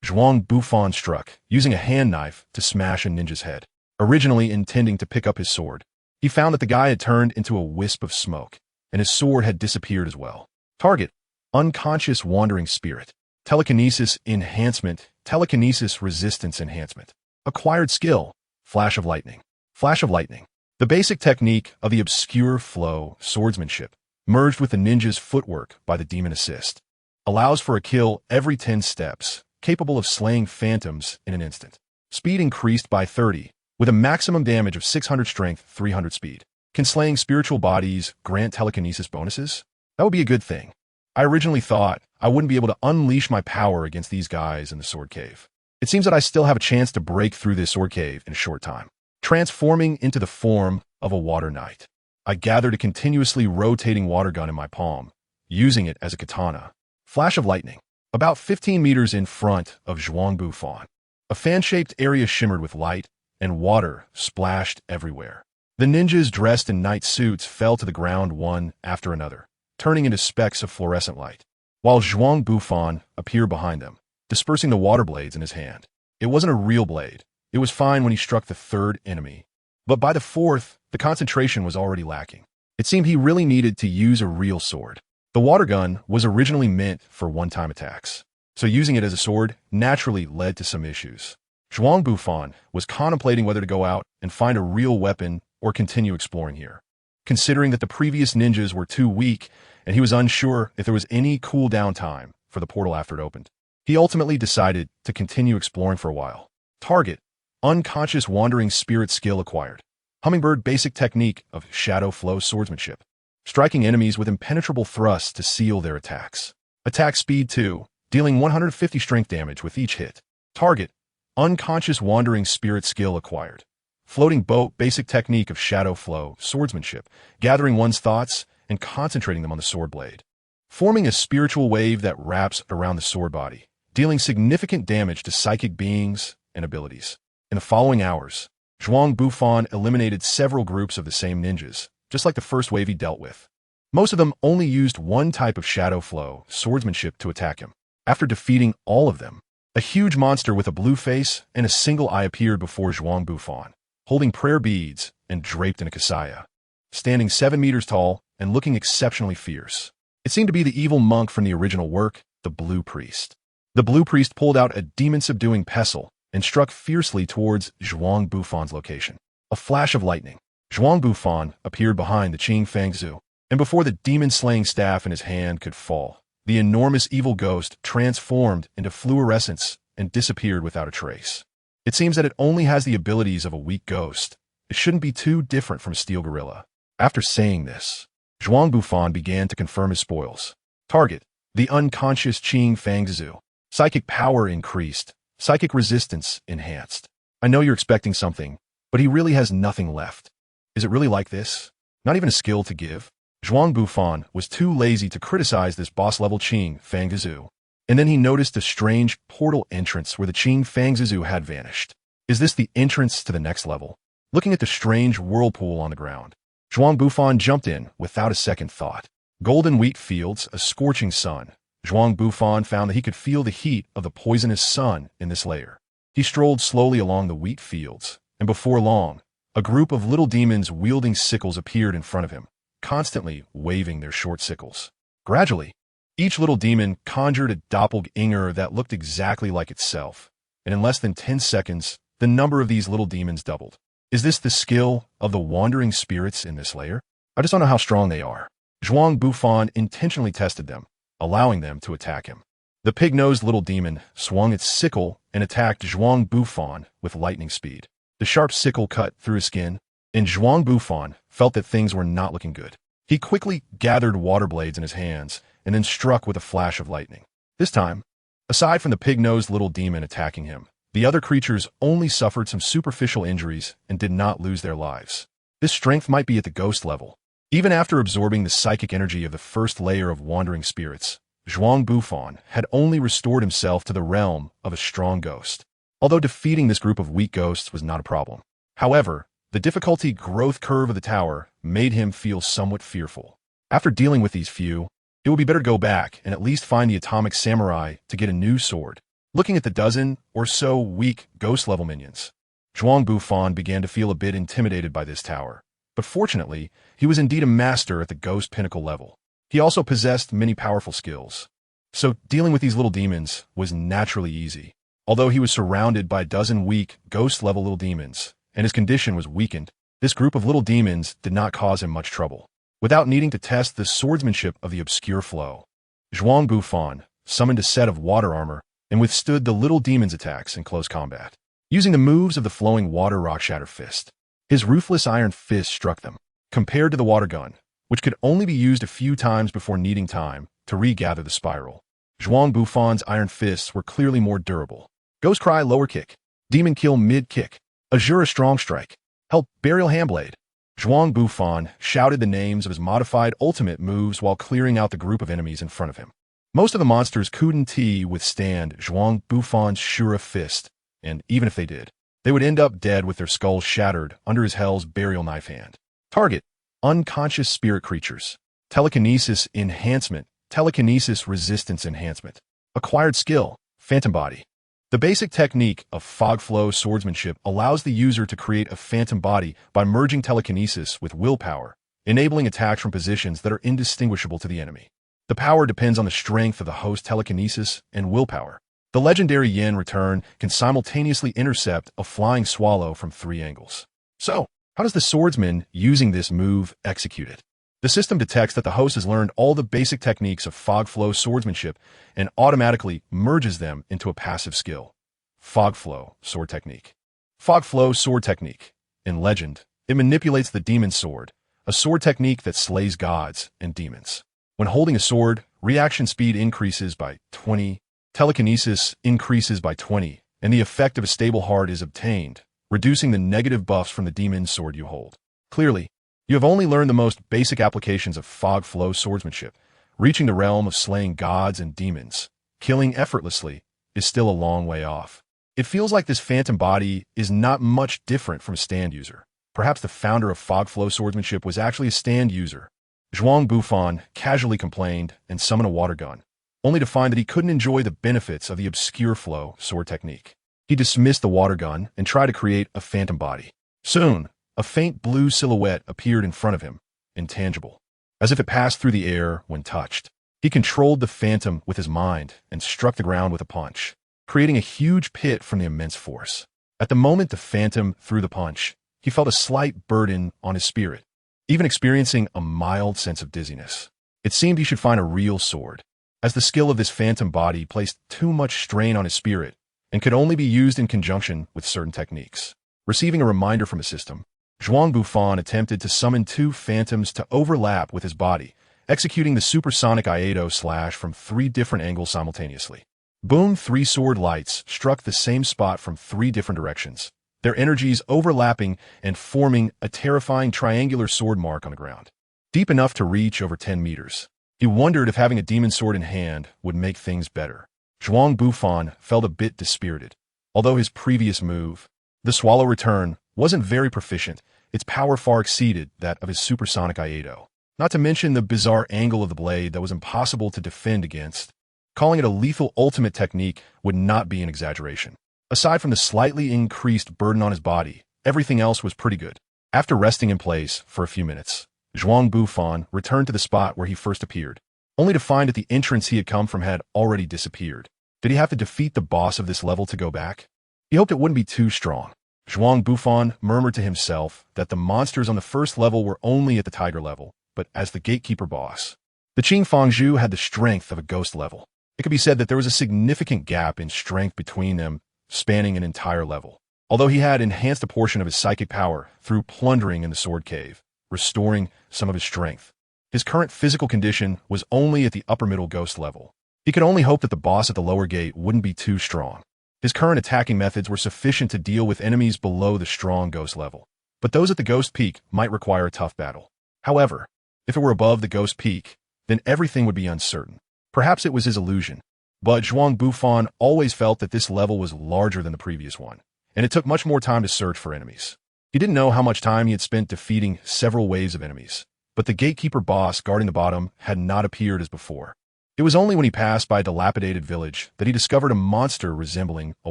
Zhuang Bufan struck, using a hand knife to smash a ninja's head. Originally intending to pick up his sword, he found that the guy had turned into a wisp of smoke, and his sword had disappeared as well. Target: unconscious wandering spirit. Telekinesis enhancement. Telekinesis resistance enhancement. Acquired skill: flash of lightning. Flash of lightning. The basic technique of the obscure flow swordsmanship, merged with the ninja's footwork by the demon assist, allows for a kill every 10 steps, capable of slaying phantoms in an instant. Speed increased by 30, with a maximum damage of 600 strength, 300 speed. Can slaying spiritual bodies grant telekinesis bonuses? That would be a good thing. I originally thought I wouldn't be able to unleash my power against these guys in the sword cave. It seems that I still have a chance to break through this sword cave in a short time. Transforming into the form of a water knight, I gathered a continuously rotating water gun in my palm, using it as a katana. Flash of lightning. About 15 meters in front of Zhuang Bufan, a fan-shaped area shimmered with light, and water splashed everywhere. The ninjas dressed in night suits fell to the ground one after another, turning into specks of fluorescent light, while Zhuang Bufan appeared behind them, dispersing the water blades in his hand. It wasn't a real blade. It was fine when he struck the third enemy, but by the fourth, the concentration was already lacking. It seemed he really needed to use a real sword. The water gun was originally meant for one-time attacks, so using it as a sword naturally led to some issues. Zhuang Bufan was contemplating whether to go out and find a real weapon or continue exploring here, considering that the previous ninjas were too weak and he was unsure if there was any cooldown time for the portal after it opened. He ultimately decided to continue exploring for a while. Target: unconscious wandering spirit skill acquired. Hummingbird basic technique of shadow flow swordsmanship, striking enemies with impenetrable thrusts to seal their attacks. Attack speed 2, dealing 150 strength damage with each hit. Target: unconscious wandering spirit skill acquired. Floating boat basic technique of shadow flow swordsmanship, gathering one's thoughts and concentrating them on the sword blade, forming a spiritual wave that wraps around the sword body, dealing significant damage to psychic beings and abilities. In the following hours, Zhuang Bufan eliminated several groups of the same ninjas, just like the first wave he dealt with. Most of them only used one type of shadow flow swordsmanship to attack him. After defeating all of them, a huge monster with a blue face and a single eye appeared before Zhuang Bufan, holding prayer beads and draped in a kasaya, standing 7 meters tall and looking exceptionally fierce. It seemed to be the evil monk from the original work, the Blue Priest. The Blue Priest pulled out a demon-subduing pestle and struck fiercely towards Zhuang Bufan's location. A flash of lightning. Zhuang Bufan appeared behind the Qing Fangzhu, and before the demon-slaying staff in his hand could fall, the enormous evil ghost transformed into fluorescence and disappeared without a trace. It seems that it only has the abilities of a weak ghost. It shouldn't be too different from a steel gorilla. After saying this, Zhuang Bufan began to confirm his spoils. Target: the unconscious Qing Fangzhu. Psychic power increased. Psychic resistance enhanced. I know you're expecting something, but he really has nothing left. Is it really like this? Not even a skill to give? Zhuang Bufan was too lazy to criticize this boss-level Qing Fangzhu. And then he noticed a strange portal entrance where the Qing Fangzhu had vanished. Is this the entrance to the next level? Looking at the strange whirlpool on the ground, Zhuang Bufan jumped in without a second thought. Golden wheat fields, a scorching sun. Zhuang Bufan found that he could feel the heat of the poisonous sun in this layer. He strolled slowly along the wheat fields, and before long, a group of little demons wielding sickles appeared in front of him, constantly waving their short sickles. Gradually, each little demon conjured a doppelganger that looked exactly like itself, and in less than 10 seconds, the number of these little demons doubled. Is this the skill of the wandering spirits in this layer? I just don't know how strong they are. Zhuang Bufan intentionally tested them, allowing them to attack him. The pig-nosed little demon swung its sickle and attacked Zhuang Bufan with lightning speed. The sharp sickle cut through his skin, and Zhuang Bufan felt that things were not looking good. He quickly gathered water blades in his hands and then struck with a flash of lightning. This time, aside from the pig-nosed little demon attacking him, the other creatures only suffered some superficial injuries and did not lose their lives. This strength might be at the ghost level. Even after absorbing the psychic energy of the first layer of wandering spirits, Zhuang Bufan had only restored himself to the realm of a strong ghost. Although defeating this group of weak ghosts was not a problem. However, the difficulty growth curve of the tower made him feel somewhat fearful. After dealing with these few, it would be better to go back and at least find the atomic samurai to get a new sword. Looking at the dozen or so weak ghost-level minions, Zhuang Bufan began to feel a bit intimidated by this tower. But fortunately, he was indeed a master at the ghost pinnacle level. He also possessed many powerful skills. So dealing with these little demons was naturally easy. Although he was surrounded by a dozen weak ghost-level little demons, and his condition was weakened, this group of little demons did not cause him much trouble. Without needing to test the swordsmanship of the obscure flow, Zhuang Bufan summoned a set of water armor and withstood the little demons' attacks in close combat. Using the moves of the flowing water rock shatter fist, his ruthless iron fist struck them, compared to the water gun, which could only be used a few times before needing time to regather the spiral. Zhuang Bufan's iron fists were clearly more durable. Ghost Cry lower kick, Demon Kill mid kick, Azura strong strike, Help burial handblade. Zhuang Bufan shouted the names of his modified ultimate moves while clearing out the group of enemies in front of him. Most of the monsters couldn't withstand Zhuang Bufan's Shura fist, and even if they did, they would end up dead with their skulls shattered under his hell's burial knife hand. Target: unconscious spirit creatures. Telekinesis enhancement, telekinesis resistance enhancement. Acquired skill: phantom body. The basic technique of fog flow swordsmanship allows the user to create a phantom body by merging telekinesis with willpower, enabling attacks from positions that are indistinguishable to the enemy. The power depends on the strength of the host telekinesis and willpower. The legendary Yin Return can simultaneously intercept a flying swallow from 3 angles. So, how does the swordsman using this move execute it? The system detects that the host has learned all the basic techniques of fog flow swordsmanship and automatically merges them into a passive skill. Fog flow sword technique. Fog flow sword technique. In Legend, it manipulates the demon sword, a sword technique that slays gods and demons. When holding a sword, reaction speed increases by 20, telekinesis increases by 20, and the effect of a stable heart is obtained, reducing the negative buffs from the demon sword you hold. Clearly, you have only learned the most basic applications of fog flow swordsmanship. Reaching the realm of slaying gods and demons, killing effortlessly, is still a long way off. It feels like this phantom body is not much different from a stand user. Perhaps the founder of fog flow swordsmanship was actually a stand user. Zhuang Bufan casually complained and summoned a water gun, only to find that he couldn't enjoy the benefits of the obscure flow sword technique. He dismissed the water gun and tried to create a phantom body. Soon, a faint blue silhouette appeared in front of him, intangible, as if it passed through the air when touched. He controlled the phantom with his mind and struck the ground with a punch, creating a huge pit from the immense force. At the moment the phantom threw the punch, he felt a slight burden on his spirit, even experiencing a mild sense of dizziness. It seemed he should find a real sword, as the skill of this phantom body placed too much strain on his spirit and could only be used in conjunction with certain techniques. Receiving a reminder from his system, Zhuang Bufan attempted to summon 2 phantoms to overlap with his body, executing the supersonic Iaedo slash from 3 different angles simultaneously. Boom! 3 sword lights struck the same spot from 3 different directions, their energies overlapping and forming a terrifying triangular sword mark on the ground, deep enough to reach over 10 meters. He wondered if having a demon sword in hand would make things better. Zhuang Bufan felt a bit dispirited. Although his previous move, the Swallow Return, wasn't very proficient, its power far exceeded that of his supersonic Iaedo. Not to mention the bizarre angle of the blade that was impossible to defend against. Calling it a lethal ultimate technique would not be an exaggeration. Aside from the slightly increased burden on his body, everything else was pretty good. After resting in place for a few minutes, Zhuang Bufan returned to the spot where he first appeared, only to find that the entrance he had come from had already disappeared. Did he have to defeat the boss of this level to go back? He hoped it wouldn't be too strong. Zhuang Bufan murmured to himself that the monsters on the first level were only at the tiger level, but as the gatekeeper boss, the Qing Fangzhu had the strength of a ghost level. It could be said that there was a significant gap in strength between them, spanning an entire level. Although he had enhanced a portion of his psychic power through plundering in the sword cave, restoring some of his strength, his current physical condition was only at the upper middle ghost level. He could only hope that the boss at the lower gate wouldn't be too strong. His current attacking methods were sufficient to deal with enemies below the strong ghost level, but those at the ghost peak might require a tough battle. However, if it were above the ghost peak, then everything would be uncertain. Perhaps it was his illusion, but Zhuang Bufan always felt that this level was larger than the previous one, and it took much more time to search for enemies. He didn't know how much time he had spent defeating several waves of enemies, but the gatekeeper boss guarding the bottom had not appeared as before. It was only when he passed by a dilapidated village that he discovered a monster resembling a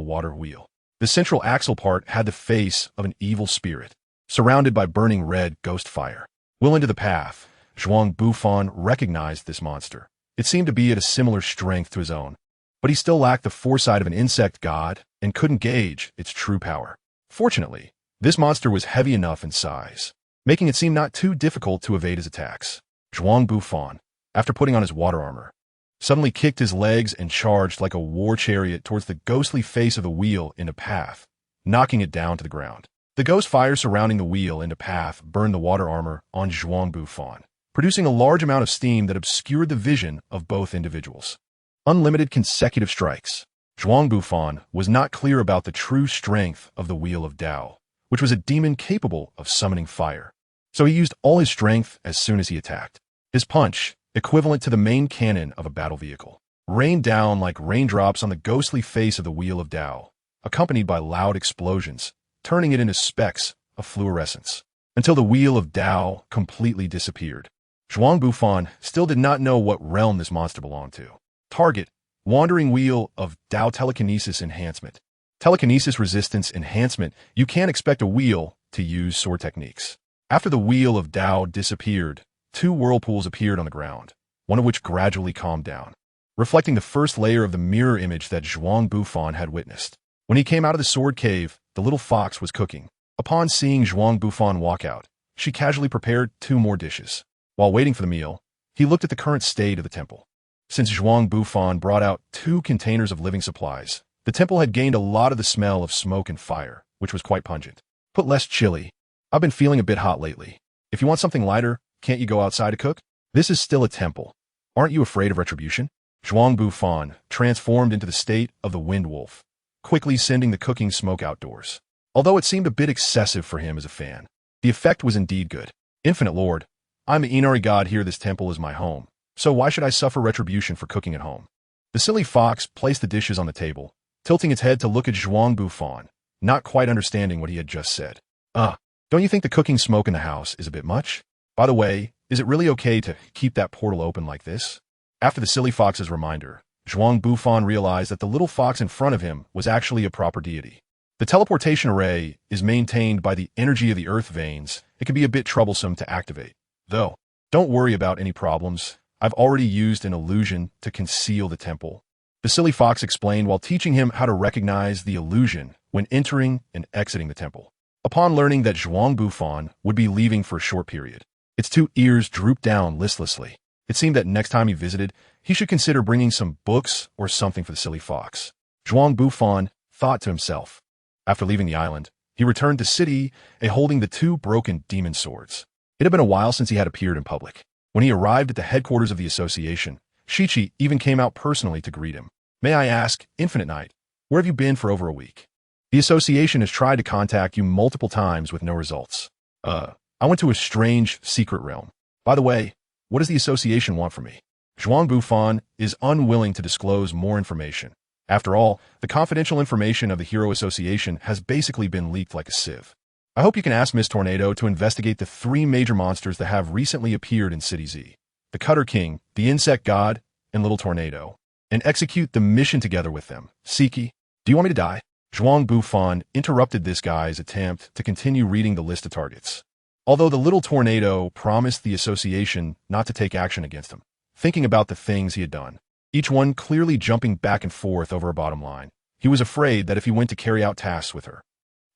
water wheel. The central axle part had the face of an evil spirit, surrounded by burning red ghost fire. Well into the path, Zhuang Bufan recognized this monster. It seemed to be at a similar strength to his own, but he still lacked the foresight of an insect god and couldn't gauge its true power. Fortunately, this monster was heavy enough in size, making it seem not too difficult to evade his attacks. Zhuang Bufan, after putting on his water armor, suddenly kicked his legs and charged like a war chariot towards the ghostly face of the wheel in a path, knocking it down to the ground. The ghost fire surrounding the wheel in a path burned the water armor on Zhuang Bufan, producing a large amount of steam that obscured the vision of both individuals. Unlimited consecutive strikes. Zhuang Bufan was not clear about the true strength of the Wheel of Tao, which was a demon capable of summoning fire. So he used all his strength as soon as he attacked. His punch, equivalent to the main cannon of a battle vehicle, rained down like raindrops on the ghostly face of the Wheel of Tao, accompanied by loud explosions, turning it into specks of fluorescence, until the Wheel of Tao completely disappeared. Zhuang Bufan still did not know what realm this monster belonged to. Target, Wandering Wheel of Tao Telekinesis Enhancement. Telekinesis Resistance Enhancement. You can't expect a wheel to use sword techniques. After the Wheel of Tao disappeared, two whirlpools appeared on the ground, one of which gradually calmed down, reflecting the first layer of the mirror image that Zhuang Bufan had witnessed. When he came out of the sword cave, the little fox was cooking. Upon seeing Zhuang Bufan walk out, she casually prepared 2 more dishes. While waiting for the meal, he looked at the current state of the temple. Since Zhuang Bufan brought out 2 containers of living supplies, the temple had gained a lot of the smell of smoke and fire, which was quite pungent. Put less chili. I've been feeling a bit hot lately. If you want something lighter, can't you go outside to cook? This is still a temple. Aren't you afraid of retribution? Zhuang Bufan transformed into the state of the wind wolf, quickly sending the cooking smoke outdoors. Although it seemed a bit excessive for him as a fan, the effect was indeed good. Infinite Lord, I'm the Inari god here. This temple is my home, so why should I suffer retribution for cooking at home? The silly fox placed the dishes on the table, tilting its head to look at Zhuang Bufan, not quite understanding what he had just said. Don't you think the cooking smoke in the house is a bit much? By the way, is it really okay to keep that portal open like this? After the silly fox's reminder, Zhuang Bufan realized that the little fox in front of him was actually a proper deity. The teleportation array is maintained by the energy of the earth veins. It can be a bit troublesome to activate. Though, don't worry about any problems. I've already used an illusion to conceal the temple. The silly fox explained while teaching him how to recognize the illusion when entering and exiting the temple. Upon learning that Zhuang Bufan would be leaving for a short period, its 2 ears drooped down listlessly. It seemed that next time he visited, he should consider bringing some books or something for the silly fox. Zhuang Bufan thought to himself. After leaving the island, he returned to city, holding the 2 broken demon swords. It had been a while since he had appeared in public. When he arrived at the headquarters of the association, Shichi even came out personally to greet him. May I ask, Infinite Knight, where have you been for over a week? The association has tried to contact you multiple times with no results. I went to a strange secret realm. By the way, what does the association want from me? Zhuang Bufan is unwilling to disclose more information. After all, the confidential information of the Hero Association has basically been leaked like a sieve. I hope you can ask Miss Tornado to investigate the 3 major monsters that have recently appeared in City Z, the Cutter King, the Insect God, and Little Tornado, and execute the mission together with them. Siki, do you want me to die? Zhuang Bufan interrupted this guy's attempt to continue reading the list of targets. Although the little tornado promised the association not to take action against him, thinking about the things he had done, each one clearly jumping back and forth over a bottom line, he was afraid that if he went to carry out tasks with her.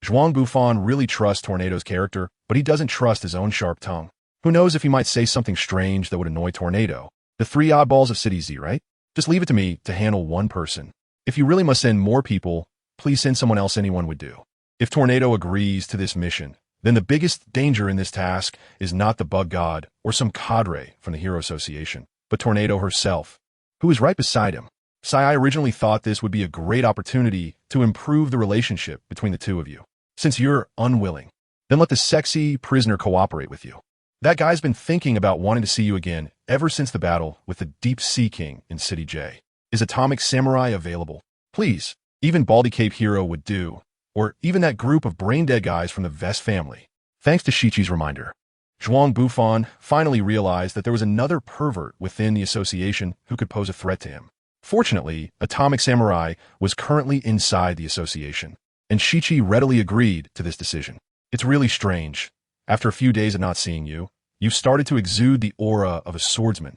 Zhuang Bufan really trusts Tornado's character, but he doesn't trust his own sharp tongue. Who knows if he might say something strange that would annoy Tornado? The three oddballs of City Z, right? Just leave it to me to handle one person. If you really must send more people, please send someone else anyone would do. If Tornado agrees to this mission, then the biggest danger in this task is not the bug god or some cadre from the Hero Association, but Tornado herself, who is right beside him. Sighed originally thought this would be a great opportunity to improve the relationship between the two of you. Since you're unwilling, then let the sexy prisoner cooperate with you. That guy's been thinking about wanting to see you again ever since the battle with the Deep Sea King in City J. Is Atomic Samurai available? Please, even Baldy Cape Hero would do, or even that group of brain-dead guys from the Vest family. Thanks to Shichi's reminder, Zhuang Bufan finally realized that there was another pervert within the association who could pose a threat to him. Fortunately, Atomic Samurai was currently inside the association, and Shichi readily agreed to this decision. It's really strange. After a few days of not seeing you, you've started to exude the aura of a swordsman.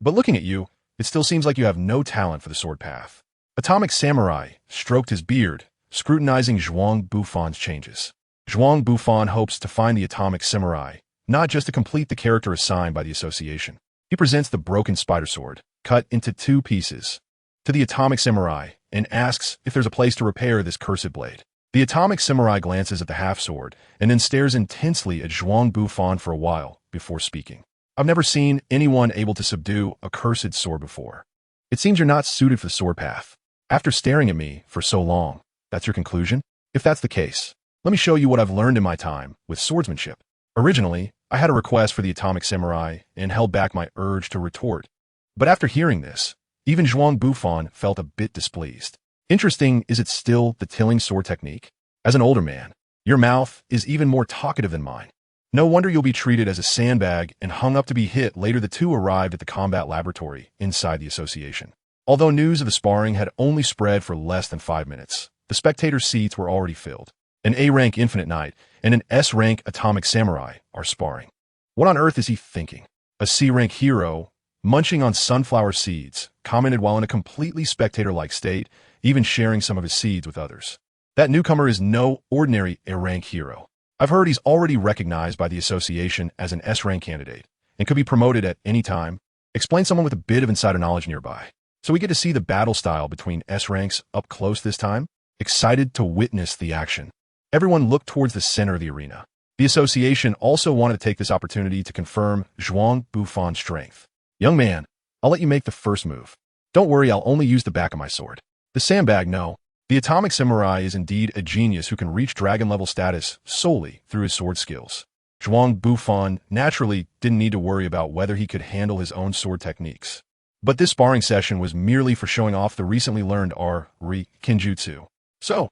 But looking at you, it still seems like you have no talent for the sword path. Atomic Samurai stroked his beard, scrutinizing Zhuang Bufan's changes. Zhuang Bufan hopes to find the Atomic Samurai, not just to complete the character assigned by the association. He presents the broken spider sword, cut into 2 pieces, to the Atomic Samurai and asks if there's a place to repair this cursed blade. The Atomic Samurai glances at the half-sword and then stares intensely at Zhuang Bufan for a while before speaking. I've never seen anyone able to subdue a cursed sword before. It seems you're not suited for the sword path. After staring at me for so long, that's your conclusion? If that's the case, let me show you what I've learned in my time with swordsmanship. Originally, I had a request for the Atomic Samurai and held back my urge to retort. But after hearing this, even Zhuang Bufan felt a bit displeased. Interesting, is it still the tilling sword technique? As an older man, your mouth is even more talkative than mine. No wonder you'll be treated as a sandbag and hung up to be hit. Later, the two arrived at the combat laboratory inside the association. Although news of the sparring had only spread for less than 5 minutes, the spectator seats were already filled. An A-rank Infinite Knight and an S-rank Atomic Samurai are sparring. What on earth is he thinking? A C-rank hero, munching on sunflower seeds, commented while in a completely spectator-like state, even sharing some of his seeds with others. That newcomer is no ordinary A-rank hero. I've heard he's already recognized by the association as an S-rank candidate and could be promoted at any time. Explain someone with a bit of insider knowledge nearby. So we get to see the battle style between S-ranks up close this time. Excited to witness the action. Everyone looked towards the center of the arena. The association also wanted to take this opportunity to confirm Zhuang Bufan's strength. Young man, I'll let you make the first move. Don't worry, I'll only use the back of my sword. The sandbag, no. The Atomic Samurai is indeed a genius who can reach dragon-level status solely through his sword skills. Zhuang Bufan naturally didn't need to worry about whether he could handle his own sword techniques. But this sparring session was merely for showing off the recently learned Kinjutsu. So,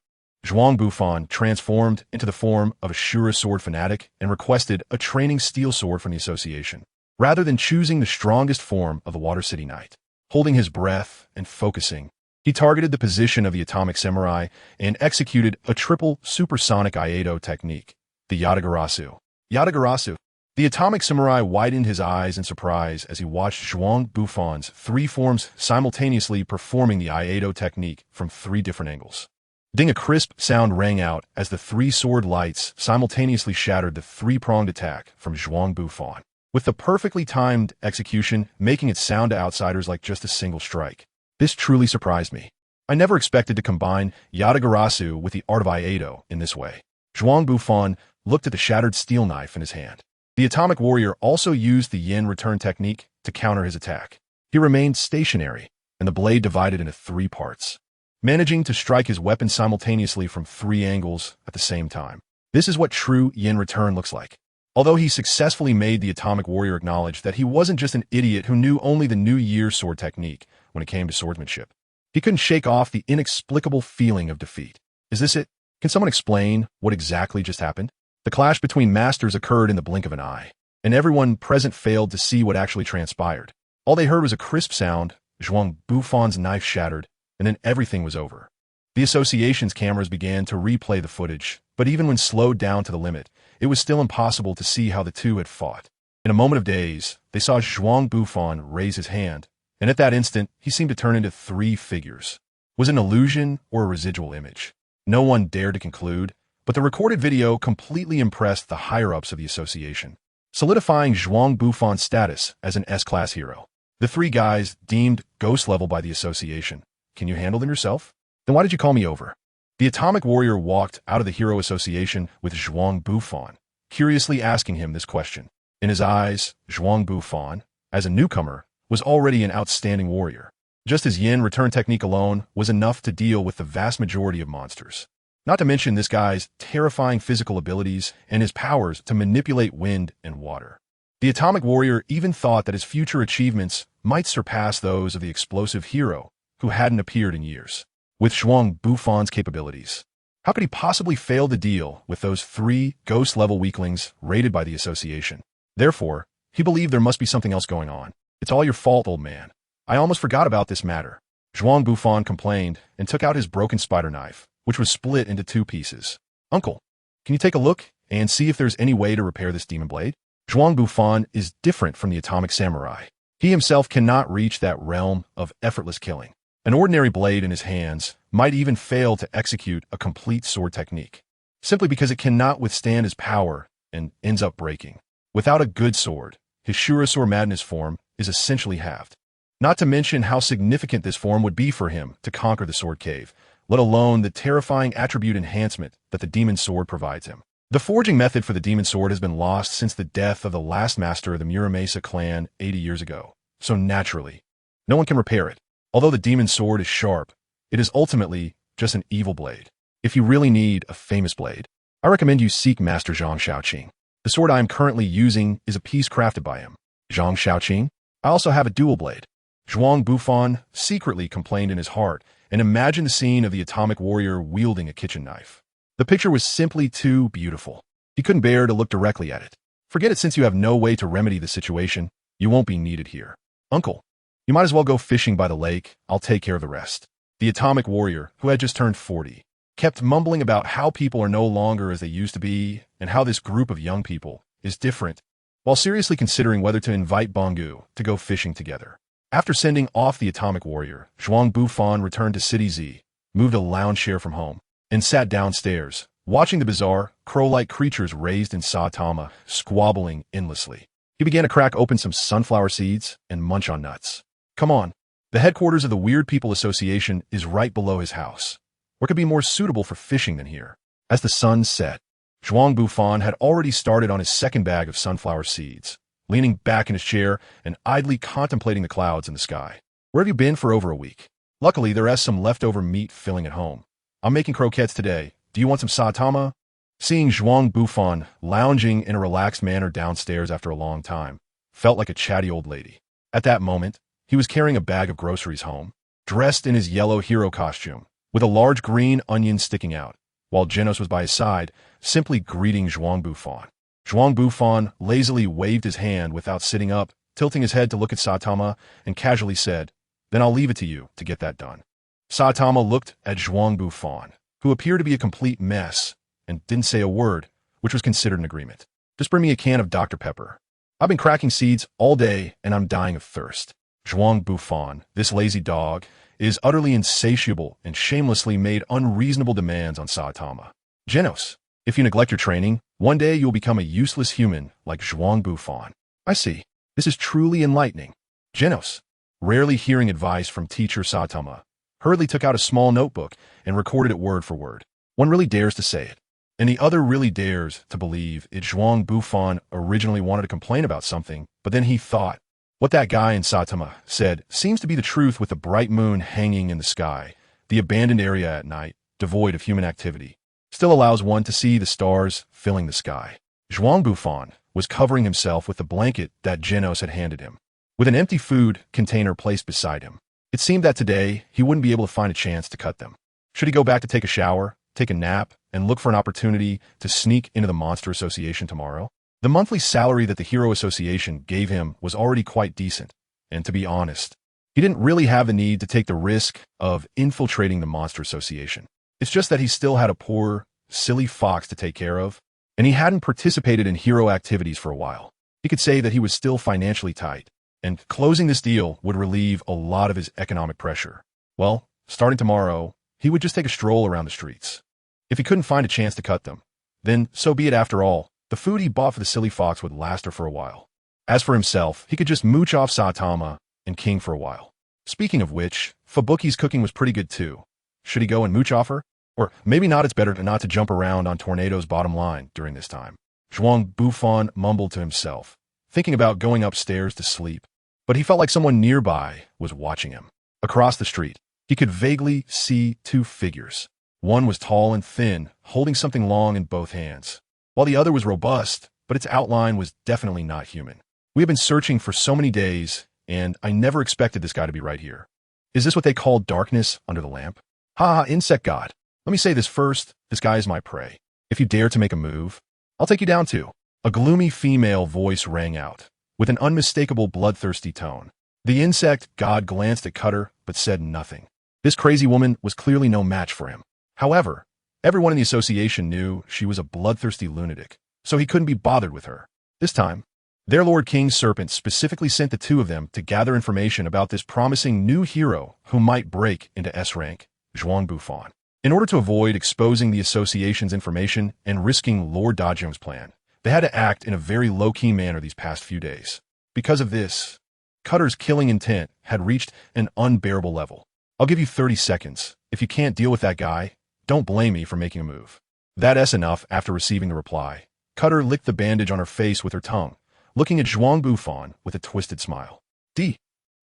Zhuang Bufan transformed into the form of a Shura sword fanatic and requested a training steel sword from the association, rather than choosing the strongest form of the Water City Knight. Holding his breath and focusing, he targeted the position of the Atomic Samurai and executed a triple supersonic Iaido technique, the Yatagarasu. Yatagarasu. The Atomic Samurai widened his eyes in surprise as he watched Zhuang Bufan's 3 forms simultaneously performing the Iaido technique from 3 different angles. Ding, a crisp sound rang out as the 3 sword lights simultaneously shattered the 3-pronged attack from Zhuang Bufan, with the perfectly timed execution making it sound to outsiders like just a single strike. This truly surprised me. I never expected to combine Yatagarasu with the art of Iaido in this way. Zhuang Bufan looked at the shattered steel knife in his hand. The Atomic Warrior also used the Yin return technique to counter his attack. He remained stationary, and the blade divided into 3 parts, managing to strike his weapon simultaneously from 3 angles at the same time. This is what true Yin return looks like. Although he successfully made the Atomic Warrior acknowledge that he wasn't just an idiot who knew only the New Year sword technique when it came to swordsmanship, he couldn't shake off the inexplicable feeling of defeat. Is this it? Can someone explain what exactly just happened? The clash between masters occurred in the blink of an eye, and everyone present failed to see what actually transpired. All they heard was a crisp sound, Zhuang Bufan's knife shattered, and then everything was over. The association's cameras began to replay the footage, but even when slowed down to the limit, it was still impossible to see how the two had fought. In a moment of daze, they saw Zhuang Bufan raise his hand, and at that instant, he seemed to turn into three figures. Was it an illusion or a residual image? No one dared to conclude, but the recorded video completely impressed the higher-ups of the association, solidifying Zhuang Bufan's status as an S-class hero. The three guys deemed ghost level by the association. Can you handle them yourself? Then why did you call me over? The Atomic Warrior walked out of the Hero Association with Zhuang Bufan, curiously asking him this question. In his eyes, Zhuang Bufan, as a newcomer, was already an outstanding warrior. Just his yin return technique alone was enough to deal with the vast majority of monsters. Not to mention this guy's terrifying physical abilities and his powers to manipulate wind and water. The Atomic Warrior even thought that his future achievements might surpass those of the explosive hero who hadn't appeared in years. With Zhuang Bufan's capabilities, how could he possibly fail to deal with those three ghost-level weaklings rated by the association? Therefore, he believed there must be something else going on. It's all your fault, old man. I almost forgot about this matter. Zhuang Bufan complained and took out his broken spider knife, which was split into two pieces. Uncle, can you take a look and see if there's any way to repair this demon blade? Zhuang Bufan is different from the Atomic Samurai. He himself cannot reach that realm of effortless killing. An ordinary blade in his hands might even fail to execute a complete sword technique, simply because it cannot withstand his power and ends up breaking. Without a good sword, his Shurasur Madness form is essentially halved. Not to mention how significant this form would be for him to conquer the Sword Cave, let alone the terrifying attribute enhancement that the Demon Sword provides him. The forging method for the Demon Sword has been lost since the death of the last master of the Muramasa clan 80 years ago, so naturally, no one can repair it. Although the Demon Sword is sharp, it is ultimately just an evil blade. If you really need a famous blade, I recommend you seek Master Zhang Shaoqing. The sword I am currently using is a piece crafted by him. Zhang Shaoqing? I also have a dual blade. Zhuang Bufan secretly complained in his heart and imagined the scene of the Atomic Warrior wielding a kitchen knife. The picture was simply too beautiful. He couldn't bear to look directly at it. Forget it, since you have no way to remedy the situation. You won't be needed here. Uncle, you might as well go fishing by the lake. I'll take care of the rest. The Atomic Warrior, who had just turned 40, kept mumbling about how people are no longer as they used to be and how this group of young people is different, while seriously considering whether to invite Bongu to go fishing together. After sending off the Atomic Warrior, Zhuang Bufan returned to City Z, moved a lounge chair from home, and sat downstairs, watching the bizarre, crow-like creatures raised in Saitama squabbling endlessly. He began to crack open some sunflower seeds and munch on nuts. Come on, the headquarters of the Weird People Association is right below his house. Where could be more suitable for fishing than here? As the sun set, Zhuang Bufan had already started on his second bag of sunflower seeds, leaning back in his chair and idly contemplating the clouds in the sky. Where have you been for over a week? Luckily, there is some leftover meat filling at home. I'm making croquettes today. Do you want some Saitama? Seeing Zhuang Bufan lounging in a relaxed manner downstairs after a long time felt like a chatty old lady. At that moment, he was carrying a bag of groceries home, dressed in his yellow hero costume, with a large green onion sticking out, while Genos was by his side, simply greeting Zhuang Bufan. Zhuang Bufan lazily waved his hand without sitting up, tilting his head to look at Saitama, and casually said, "Then I'll leave it to you to get that done." Saitama looked at Zhuang Bufan, who appeared to be a complete mess, and didn't say a word, which was considered an agreement. "Just bring me a can of Dr. Pepper. I've been cracking seeds all day, and I'm dying of thirst." Zhuang Bufan, this lazy dog, is utterly insatiable and shamelessly made unreasonable demands on Saitama. Genos, if you neglect your training, one day you'll become a useless human like Zhuang Bufan. I see. This is truly enlightening. Genos, rarely hearing advice from teacher Saitama, hurriedly took out a small notebook and recorded it word for word. One really dares to say it, and the other really dares to believe it. Zhuang Bufan originally wanted to complain about something, but then he thought, what that guy in Saitama said seems to be the truth. With the bright moon hanging in the sky, the abandoned area at night, devoid of human activity, still allows one to see the stars filling the sky. Zhuang Bufan was covering himself with the blanket that Genos had handed him, with an empty food container placed beside him. It seemed that today he wouldn't be able to find a chance to cut them. Should he go back to take a shower, take a nap, and look for an opportunity to sneak into the Monster Association tomorrow? The monthly salary that the Hero Association gave him was already quite decent, and to be honest, He didn't really have the need to take the risk of infiltrating the Monster Association. It's just that he still had a poor, silly fox to take care of, and he hadn't participated in hero activities for a while. He could say that he was still financially tight, and closing this deal would relieve a lot of his economic pressure. Well, starting tomorrow, he would just take a stroll around the streets. If he couldn't find a chance to cut them, then so be it. After all, the food he bought for the silly fox would last her for a while. As for himself, he could just mooch off Saitama and King for a while. Speaking of which, Fubuki's cooking was pretty good too. Should he go and mooch off her? Or maybe not. It's better not to jump around on Tornado's bottom line during this time. Zhuang Bufan mumbled to himself, thinking about going upstairs to sleep. But he felt like someone nearby was watching him. Across the street, he could vaguely see two figures. One was tall and thin, holding something long in both hands, while the other was robust, but its outline was definitely not human. We have been searching for so many days, and I never expected this guy to be right here. Is this what they call darkness under the lamp? Ha ha, insect god. Let me say this first, this guy is my prey. If you dare to make a move, I'll take you down too. A gloomy female voice rang out, with an unmistakable bloodthirsty tone. The insect god glanced at Cutter, but said nothing. This crazy woman was clearly no match for him. However, everyone in the association knew she was a bloodthirsty lunatic, so he couldn't be bothered with her. This time, their Lord King Serpent specifically sent the two of them to gather information about this promising new hero who might break into S rank, Zhuang Bufan. In order to avoid exposing the association's information and risking Lord Dajong's plan, they had to act in a very low-key manner these past few days. Because of this, Cutter's killing intent had reached an unbearable level. I'll give you 30 seconds. If you can't deal with that guy, don't blame me for making a move. That's enough. After receiving the reply, Cutter licked the bandage on her face with her tongue, looking at Zhuang Bufan with a twisted smile. D.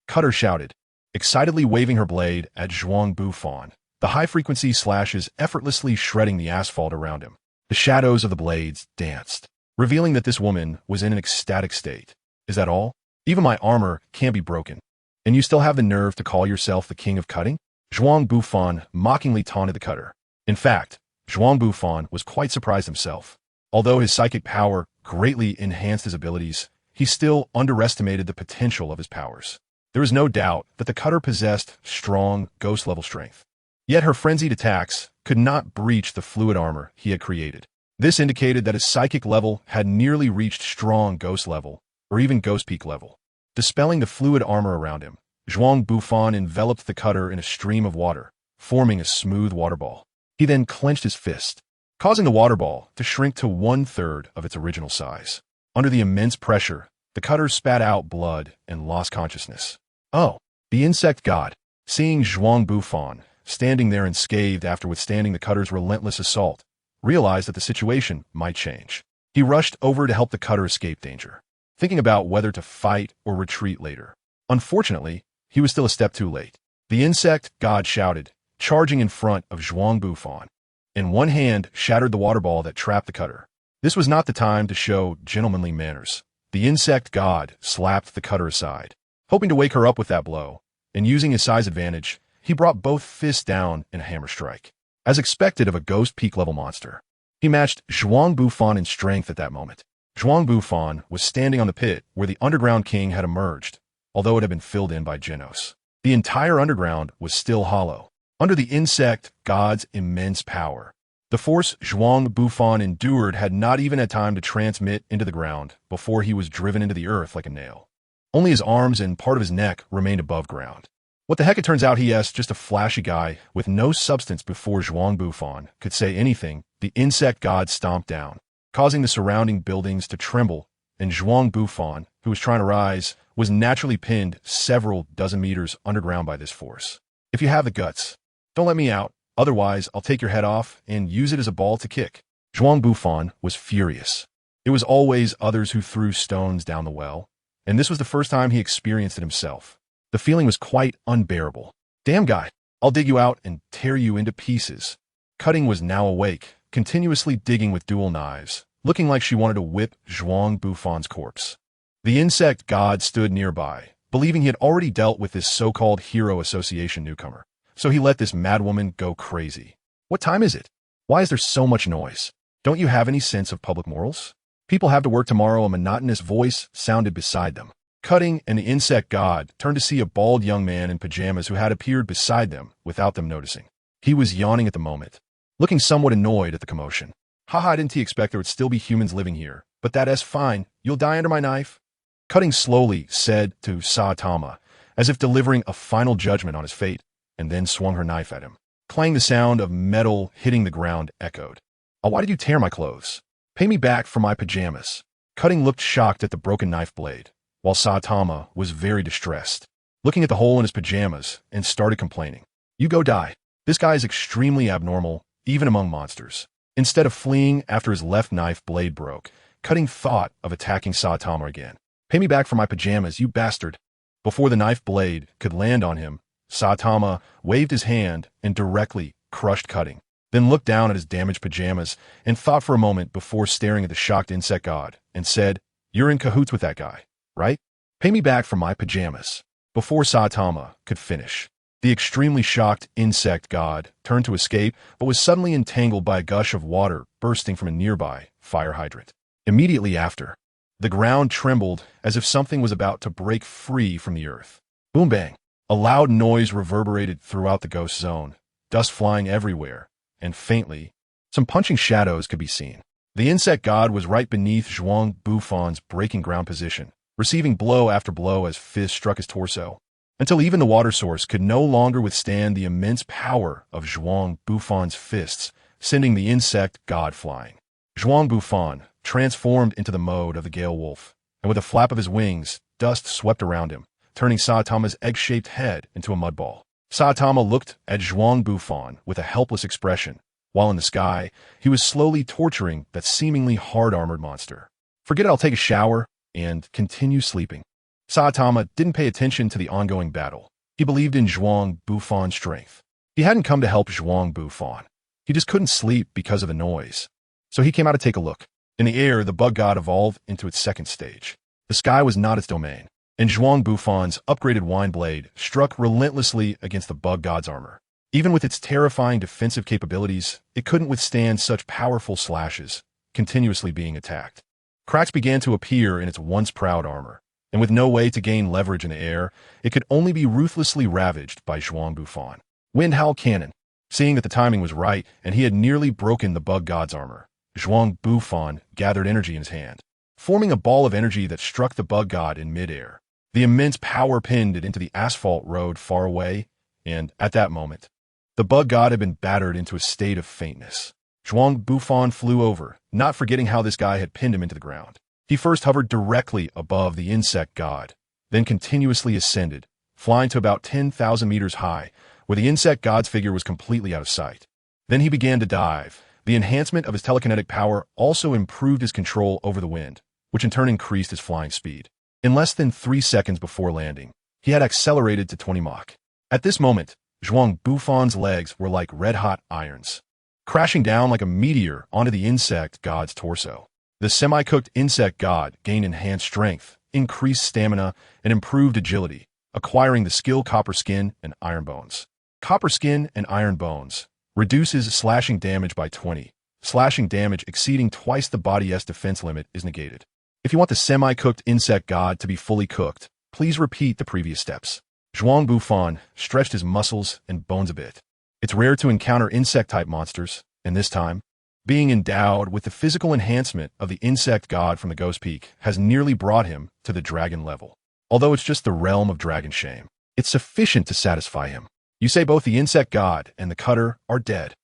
Cutter shouted, excitedly waving her blade at Zhuang Bufan, the high-frequency slashes effortlessly shredding the asphalt around him. The shadows of the blades danced, revealing that this woman was in an ecstatic state. Is that all? Even my armor can't be broken. And you still have the nerve to call yourself the king of cutting? Zhuang Bufan mockingly taunted the Cutter. In fact, Zhuang Bufan was quite surprised himself. Although his psychic power greatly enhanced his abilities, he still underestimated the potential of his powers. There was no doubt that the Cutter possessed strong ghost-level strength. Yet her frenzied attacks could not breach the fluid armor he had created. This indicated that his psychic level had nearly reached strong ghost level, or even ghost peak level. Dispelling the fluid armor around him, Zhuang Bufan enveloped the Cutter in a stream of water, forming a smooth water ball. He then clenched his fist, causing the water ball to shrink to 1/3 of its original size. Under the immense pressure, the Cutter spat out blood and lost consciousness. Oh, the insect god, seeing Zhuang Bufan standing there unscathed after withstanding the Cutter's relentless assault, realized that the situation might change. He rushed over to help the Cutter escape danger, thinking about whether to fight or retreat later. Unfortunately, he was still a step too late. The insect god shouted, charging in front of Zhuang Bufan. In one hand shattered the water ball that trapped the Cutter. This was not the time to show gentlemanly manners. The insect god slapped the Cutter aside, hoping to wake her up with that blow, and using his size advantage, he brought both fists down in a hammer strike. As expected of a ghost peak level monster, he matched Zhuang Bufan in strength at that moment. Zhuang Bufan was standing on the pit where the underground king had emerged, although it had been filled in by Genos. The entire underground was still hollow, under the insect god's immense power. The force Zhuang Bufan endured had not even had time to transmit into the ground before he was driven into the earth like a nail. Only his arms and part of his neck remained above ground. What the heck, it turns out he's just a flashy guy with no substance. Before Zhuang Bufan could say anything, the insect god stomped down, causing the surrounding buildings to tremble, and Zhuang Bufan, who was trying to rise, was naturally pinned several dozen meters underground by this force. If you have the guts, don't let me out, otherwise I'll take your head off and use it as a ball to kick. Zhuang Bufan was furious. It was always others who threw stones down the well, and this was the first time he experienced it himself. The feeling was quite unbearable. Damn guy, I'll dig you out and tear you into pieces. Cutting was now awake, continuously digging with dual knives, looking like she wanted to whip Zhuang Bufan's corpse. The insect god stood nearby, believing he had already dealt with this so-called Hero Association newcomer, so he let this madwoman go crazy. What time is it? Why is there so much noise? Don't you have any sense of public morals? People have to work tomorrow. A monotonous voice sounded beside them. Cutting and the insect god turned to see a bald young man in pajamas who had appeared beside them without them noticing. He was yawning at the moment, looking somewhat annoyed at the commotion. Haha, didn't he expect there would still be humans living here? But that's fine. You'll die under my knife. Cutting slowly said to Saitama, as if delivering a final judgment on his fate, and then swung her knife at him. Clang, the sound of metal hitting the ground echoed. Oh, why did you tear my clothes? Pay me back for my pajamas. Cutting looked shocked at the broken knife blade, while Saitama was very distressed, looking at the hole in his pajamas and started complaining. You go die. This guy is extremely abnormal, even among monsters. Instead of fleeing after his left knife blade broke, Cutting thought of attacking Saitama again. Pay me back for my pajamas, you bastard. Before the knife blade could land on him, Saitama waved his hand and directly crushed Cutting, then looked down at his damaged pajamas and thought for a moment before staring at the shocked insect god and said, You're in cahoots with that guy, right? Pay me back for my pajamas. Before Saitama could finish, the extremely shocked insect god turned to escape but was suddenly entangled by a gush of water bursting from a nearby fire hydrant. Immediately after, the ground trembled as if something was about to break free from the earth. Boom bang! A loud noise reverberated throughout the ghost zone, dust flying everywhere, and faintly, some punching shadows could be seen. The insect god was right beneath Zhuang Bufan's breaking ground position, receiving blow after blow as fists struck his torso, until even the water source could no longer withstand the immense power of Zhuang Bufan's fists, sending the insect god flying. Zhuang Bufan transformed into the mode of the Gale Wolf, and with a flap of his wings, dust swept around him, turning Saitama's egg-shaped head into a mud ball. Saitama looked at Zhuang Bufan with a helpless expression, while in the sky, he was slowly torturing that seemingly hard-armored monster. Forget it, I'll take a shower and continue sleeping. Saitama didn't pay attention to the ongoing battle. He believed in Zhuang Bufan's strength. He hadn't come to help Zhuang Bufan. He just couldn't sleep because of the noise. So he came out to take a look. In the air, the bug god evolved into its second stage. The sky was not its domain, and Zhuang Bufan's upgraded wine blade struck relentlessly against the bug god's armor. Even with its terrifying defensive capabilities, it couldn't withstand such powerful slashes, continuously being attacked. Cracks began to appear in its once proud armor, and with no way to gain leverage in the air, it could only be ruthlessly ravaged by Zhuang Bufan. Wind Howl Cannon. Seeing that the timing was right and he had nearly broken the bug god's armor, Zhuang Bufan gathered energy in his hand, forming a ball of energy that struck the bug god in midair. The immense power pinned it into the asphalt road far away, and at that moment, the bug god had been battered into a state of faintness. Zhuang Bufan flew over, not forgetting how this guy had pinned him into the ground. He first hovered directly above the insect god, then continuously ascended, flying to about 10,000 meters high, where the insect god's figure was completely out of sight. Then he began to dive. The enhancement of his telekinetic power also improved his control over the wind, which in turn increased his flying speed. In less than 3 seconds before landing, he had accelerated to 20 Mach. At this moment, Zhuang Bufan's legs were like red-hot irons, crashing down like a meteor onto the insect god's torso. The semi-cooked insect god gained enhanced strength, increased stamina, and improved agility, acquiring the skill Copper Skin and Iron Bones. Copper Skin and Iron Bones reduces slashing damage by 20. Slashing damage exceeding twice the body's defense limit is negated. If you want the semi-cooked insect god to be fully cooked, please repeat the previous steps. Zhuang Bufan stretched his muscles and bones a bit. It's rare to encounter insect-type monsters, and this time, being endowed with the physical enhancement of the insect god from the Ghost Peak has nearly brought him to the dragon level. Although it's just the realm of dragon shame, it's sufficient to satisfy him. You say both the insect god and the cutter are dead,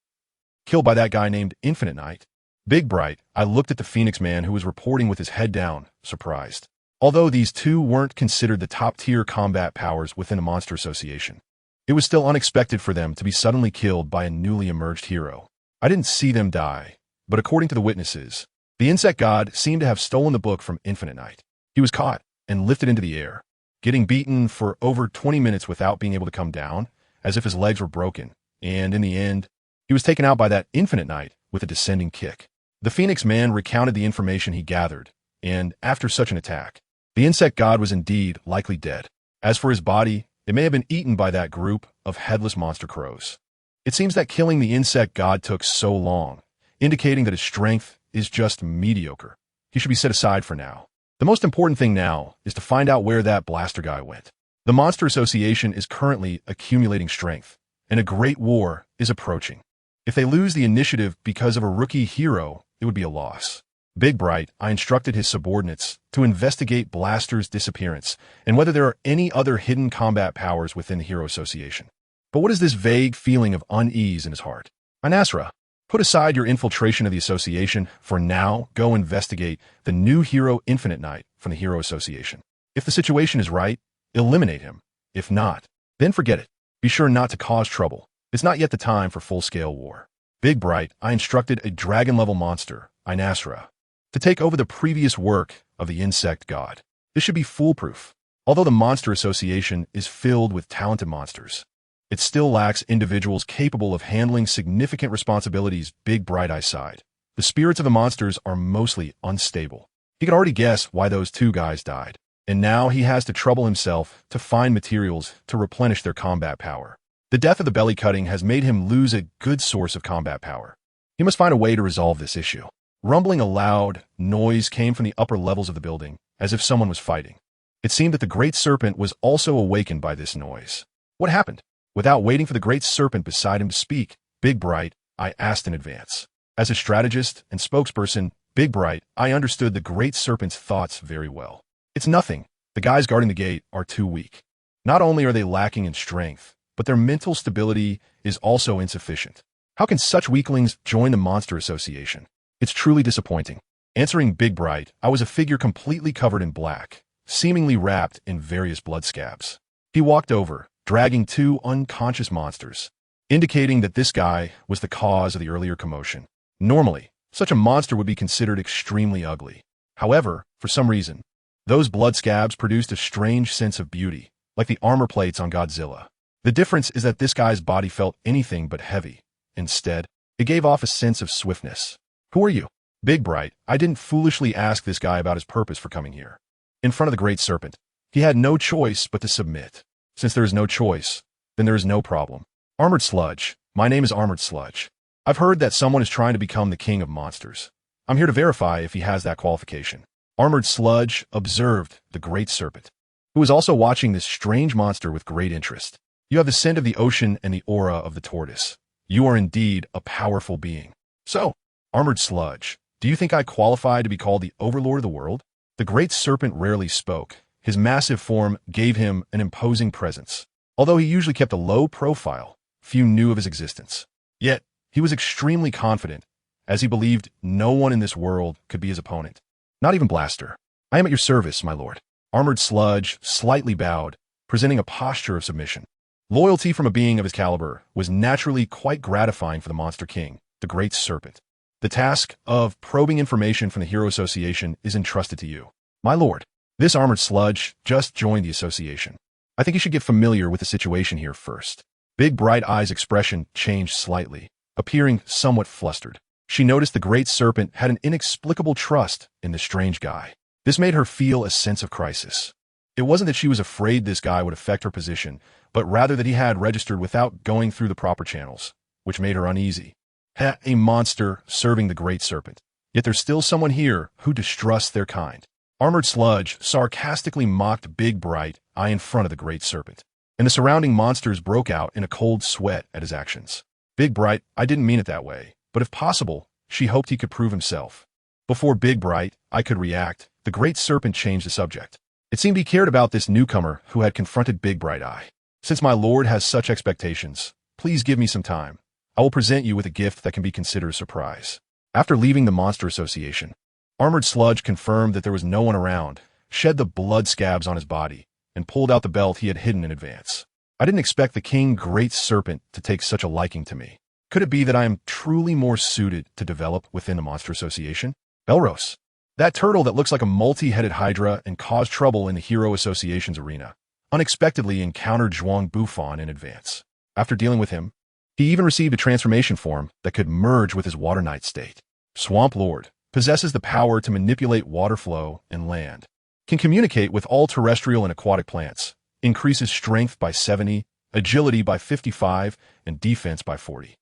killed by that guy named Infinite Knight. Big Bright, I looked at the Phoenix man who was reporting with his head down, surprised. Although these two weren't considered the top-tier combat powers within the Monster Association, it was still unexpected for them to be suddenly killed by a newly emerged hero. I didn't see them die, but according to the witnesses, the insect god seemed to have stolen the book from Infinite Knight. He was caught and lifted into the air, getting beaten for over 20 minutes without being able to come down, as if his legs were broken, and in the end, he was taken out by that Infinite Knight with a descending kick. The Phoenix man recounted the information he gathered, and after such an attack, the insect god was indeed likely dead. As for his body, it may have been eaten by that group of headless monster crows. It seems that killing the insect god took so long, indicating that his strength is just mediocre. He should be set aside for now. The most important thing now is to find out where that blaster guy went. The Monster Association is currently accumulating strength, and a great war is approaching. If they lose the initiative because of a rookie hero, it would be a loss. Big Bright, I instructed his subordinates to investigate Blaster's disappearance and whether there are any other hidden combat powers within the Hero Association. But what is this vague feeling of unease in his heart? Anasra, put aside your infiltration of the association. For now, go investigate the new hero Infinite Knight from the Hero Association. If the situation is right, eliminate him. If not, then forget it. Be sure not to cause trouble. It's not yet the time for full-scale war. Big Bright, I instructed a dragon-level monster, Inasra, to take over the previous work of the insect god. This should be foolproof. Although the Monster Association is filled with talented monsters, it still lacks individuals capable of handling significant responsibilities. Big Bright, I sighed. The spirits of the monsters are mostly unstable. He could already guess why those two guys died, and now he has to trouble himself to find materials to replenish their combat power. The death of the belly cutting has made him lose a good source of combat power. He must find a way to resolve this issue. Rumbling, a loud noise came from the upper levels of the building, as if someone was fighting. It seemed that the Great Serpent was also awakened by this noise. What happened? Without waiting for the Great Serpent beside him to speak, Big Bright, I asked in advance. As a strategist and spokesperson, Big Bright, I understood the Great Serpent's thoughts very well. It's nothing. The guys guarding the gate are too weak. Not only are they lacking in strength, but their mental stability is also insufficient. How can such weaklings join the Monster Association? It's truly disappointing. Answering Big Bright, I was a figure completely covered in black, seemingly wrapped in various blood scabs. He walked over, dragging two unconscious monsters, indicating that this guy was the cause of the earlier commotion. Normally, such a monster would be considered extremely ugly. However, for some reason, those blood scabs produced a strange sense of beauty, like the armor plates on Godzilla. The difference is that this guy's body felt anything but heavy. Instead, it gave off a sense of swiftness. Who are you? Big Bright, I didn't foolishly ask this guy about his purpose for coming here. In front of the Great Serpent, he had no choice but to submit. Since there is no choice, then there is no problem. Armored Sludge, my name is Armored Sludge. I've heard that someone is trying to become the king of monsters. I'm here to verify if he has that qualification. Armored Sludge observed the Great Serpent, who was also watching this strange monster with great interest. You have the scent of the ocean and the aura of the tortoise. You are indeed a powerful being. So, Armored Sludge, do you think I qualify to be called the Overlord of the world? The Great Serpent rarely spoke. His massive form gave him an imposing presence. Although he usually kept a low profile, few knew of his existence. Yet, he was extremely confident, as he believed no one in this world could be his opponent. Not even Blaster. I am at your service, my lord. Armored Sludge slightly bowed, presenting a posture of submission. Loyalty from a being of his caliber was naturally quite gratifying for the Monster King, the Great Serpent. The task of probing information from the Hero Association is entrusted to you. My lord, this Armored Sludge just joined the association. I think you should get familiar with the situation here first. Big Bright Eye's expression changed slightly, appearing somewhat flustered. She noticed the Great Serpent had an inexplicable trust in this strange guy. This made her feel a sense of crisis. It wasn't that she was afraid this guy would affect her position, but rather that he had registered without going through the proper channels, which made her uneasy. A monster serving the Great Serpent. Yet there's still someone here who distrusts their kind. Armored Sludge sarcastically mocked Big Bright Eye in front of the Great Serpent, and the surrounding monsters broke out in a cold sweat at his actions. Big Bright, I didn't mean it that way, but if possible, she hoped he could prove himself. Before Big Bright Eye could react, the Great Serpent changed the subject. It seemed he cared about this newcomer who had confronted Big Bright Eye. Since my lord has such expectations, please give me some time. I will present you with a gift that can be considered a surprise. After leaving the Monster Association, Armored Sludge confirmed that there was no one around, shed the blood scabs on his body, and pulled out the belt he had hidden in advance. I didn't expect the King Great Serpent to take such a liking to me. Could it be that I am truly more suited to develop within the Monster Association? Belros, that turtle that looks like a multi-headed hydra and caused trouble in the Hero Association's arena, unexpectedly encountered Zhuang Bufan in advance. After dealing with him, he even received a transformation form that could merge with his Water Knight state. Swamp Lord possesses the power to manipulate water flow and land, can communicate with all terrestrial and aquatic plants, increases strength by 70, agility by 55, and defense by 40.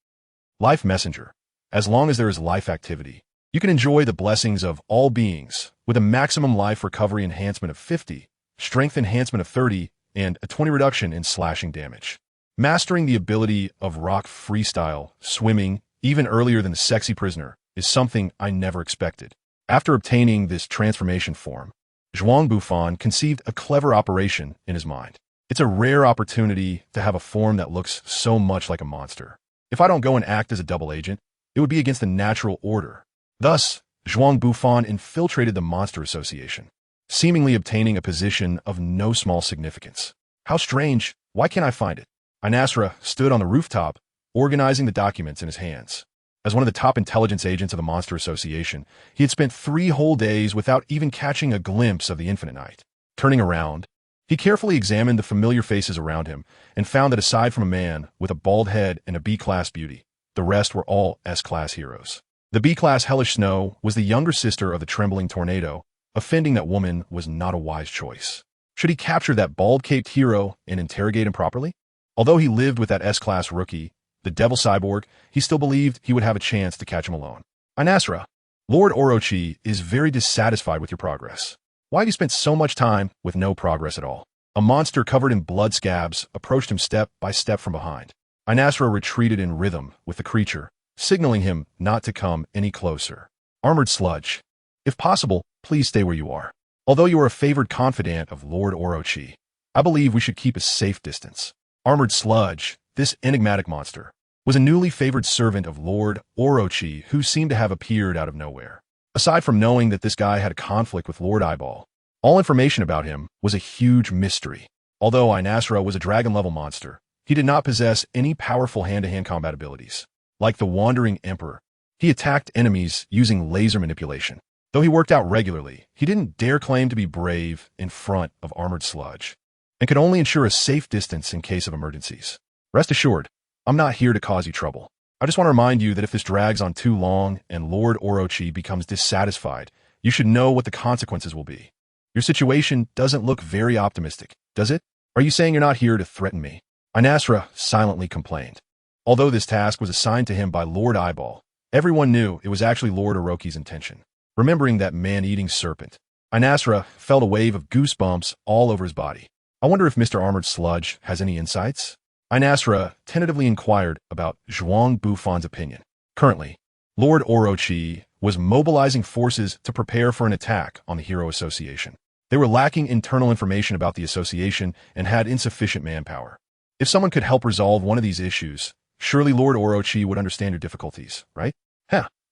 Life Messenger. As long as there is life activity, You can enjoy the blessings of all beings with a maximum life recovery enhancement of 50, strength enhancement of 30, and a 20 reduction in slashing damage. Mastering the ability of rock freestyle, swimming, even earlier than the sexy prisoner, is something I never expected. After obtaining this transformation form, Zhuang Bufan conceived a clever operation in his mind. It's a rare opportunity to have a form that looks so much like a monster. If I don't go and act as a double agent, it would be against the natural order. Thus, Zhuang Bufan infiltrated the Monster Association, seemingly obtaining a position of no small significance. How strange, why can't I find it? Inasra stood on the rooftop, organizing the documents in his hands. As one of the top intelligence agents of the Monster Association, he had spent 3 whole days without even catching a glimpse of the Infinite Night. Turning around, he carefully examined the familiar faces around him and found that aside from a man with a bald head and a B-class beauty, the rest were all S-class heroes. The B-class Hellish Snow was the younger sister of the Trembling Tornado. Offending that woman was not a wise choice. Should he capture that bald-caped hero and interrogate him properly? Although he lived with that S-class rookie, the Devil Cyborg, he still believed he would have a chance to catch him alone. Inasra, Lord Orochi is very dissatisfied with your progress. Why have you spent so much time with no progress at all? A monster covered in blood scabs approached him step by step from behind. Inasra retreated in rhythm with the creature, signaling him not to come any closer. Armored Sludge, if possible, please stay where you are. Although you are a favored confidant of Lord Orochi, I believe we should keep a safe distance. Armored Sludge, this enigmatic monster, was a newly favored servant of Lord Orochi who seemed to have appeared out of nowhere. Aside from knowing that this guy had a conflict with Lord Eyeball, all information about him was a huge mystery. Although Inasra was a dragon-level monster, he did not possess any powerful hand-to-hand combat abilities. Like the Wandering Emperor, he attacked enemies using laser manipulation. Though he worked out regularly, he didn't dare claim to be brave in front of Armored Sludge, and could only ensure a safe distance in case of emergencies. Rest assured, I'm not here to cause you trouble. I just want to remind you that if this drags on too long and Lord Orochi becomes dissatisfied, you should know what the consequences will be. Your situation doesn't look very optimistic, does it? Are you saying you're not here to threaten me? Inasra silently complained. Although this task was assigned to him by Lord Eyeball, everyone knew it was actually Lord Orochi's intention. Remembering that man-eating serpent, Inasra felt a wave of goosebumps all over his body. I wonder if Mr. Armored Sludge has any insights? Inasra tentatively inquired about Zhuang Bufan's opinion. Currently, Lord Orochi was mobilizing forces to prepare for an attack on the Hero Association. They were lacking internal information about the association and had insufficient manpower. If someone could help resolve one of these issues, surely Lord Orochi would understand your difficulties, right?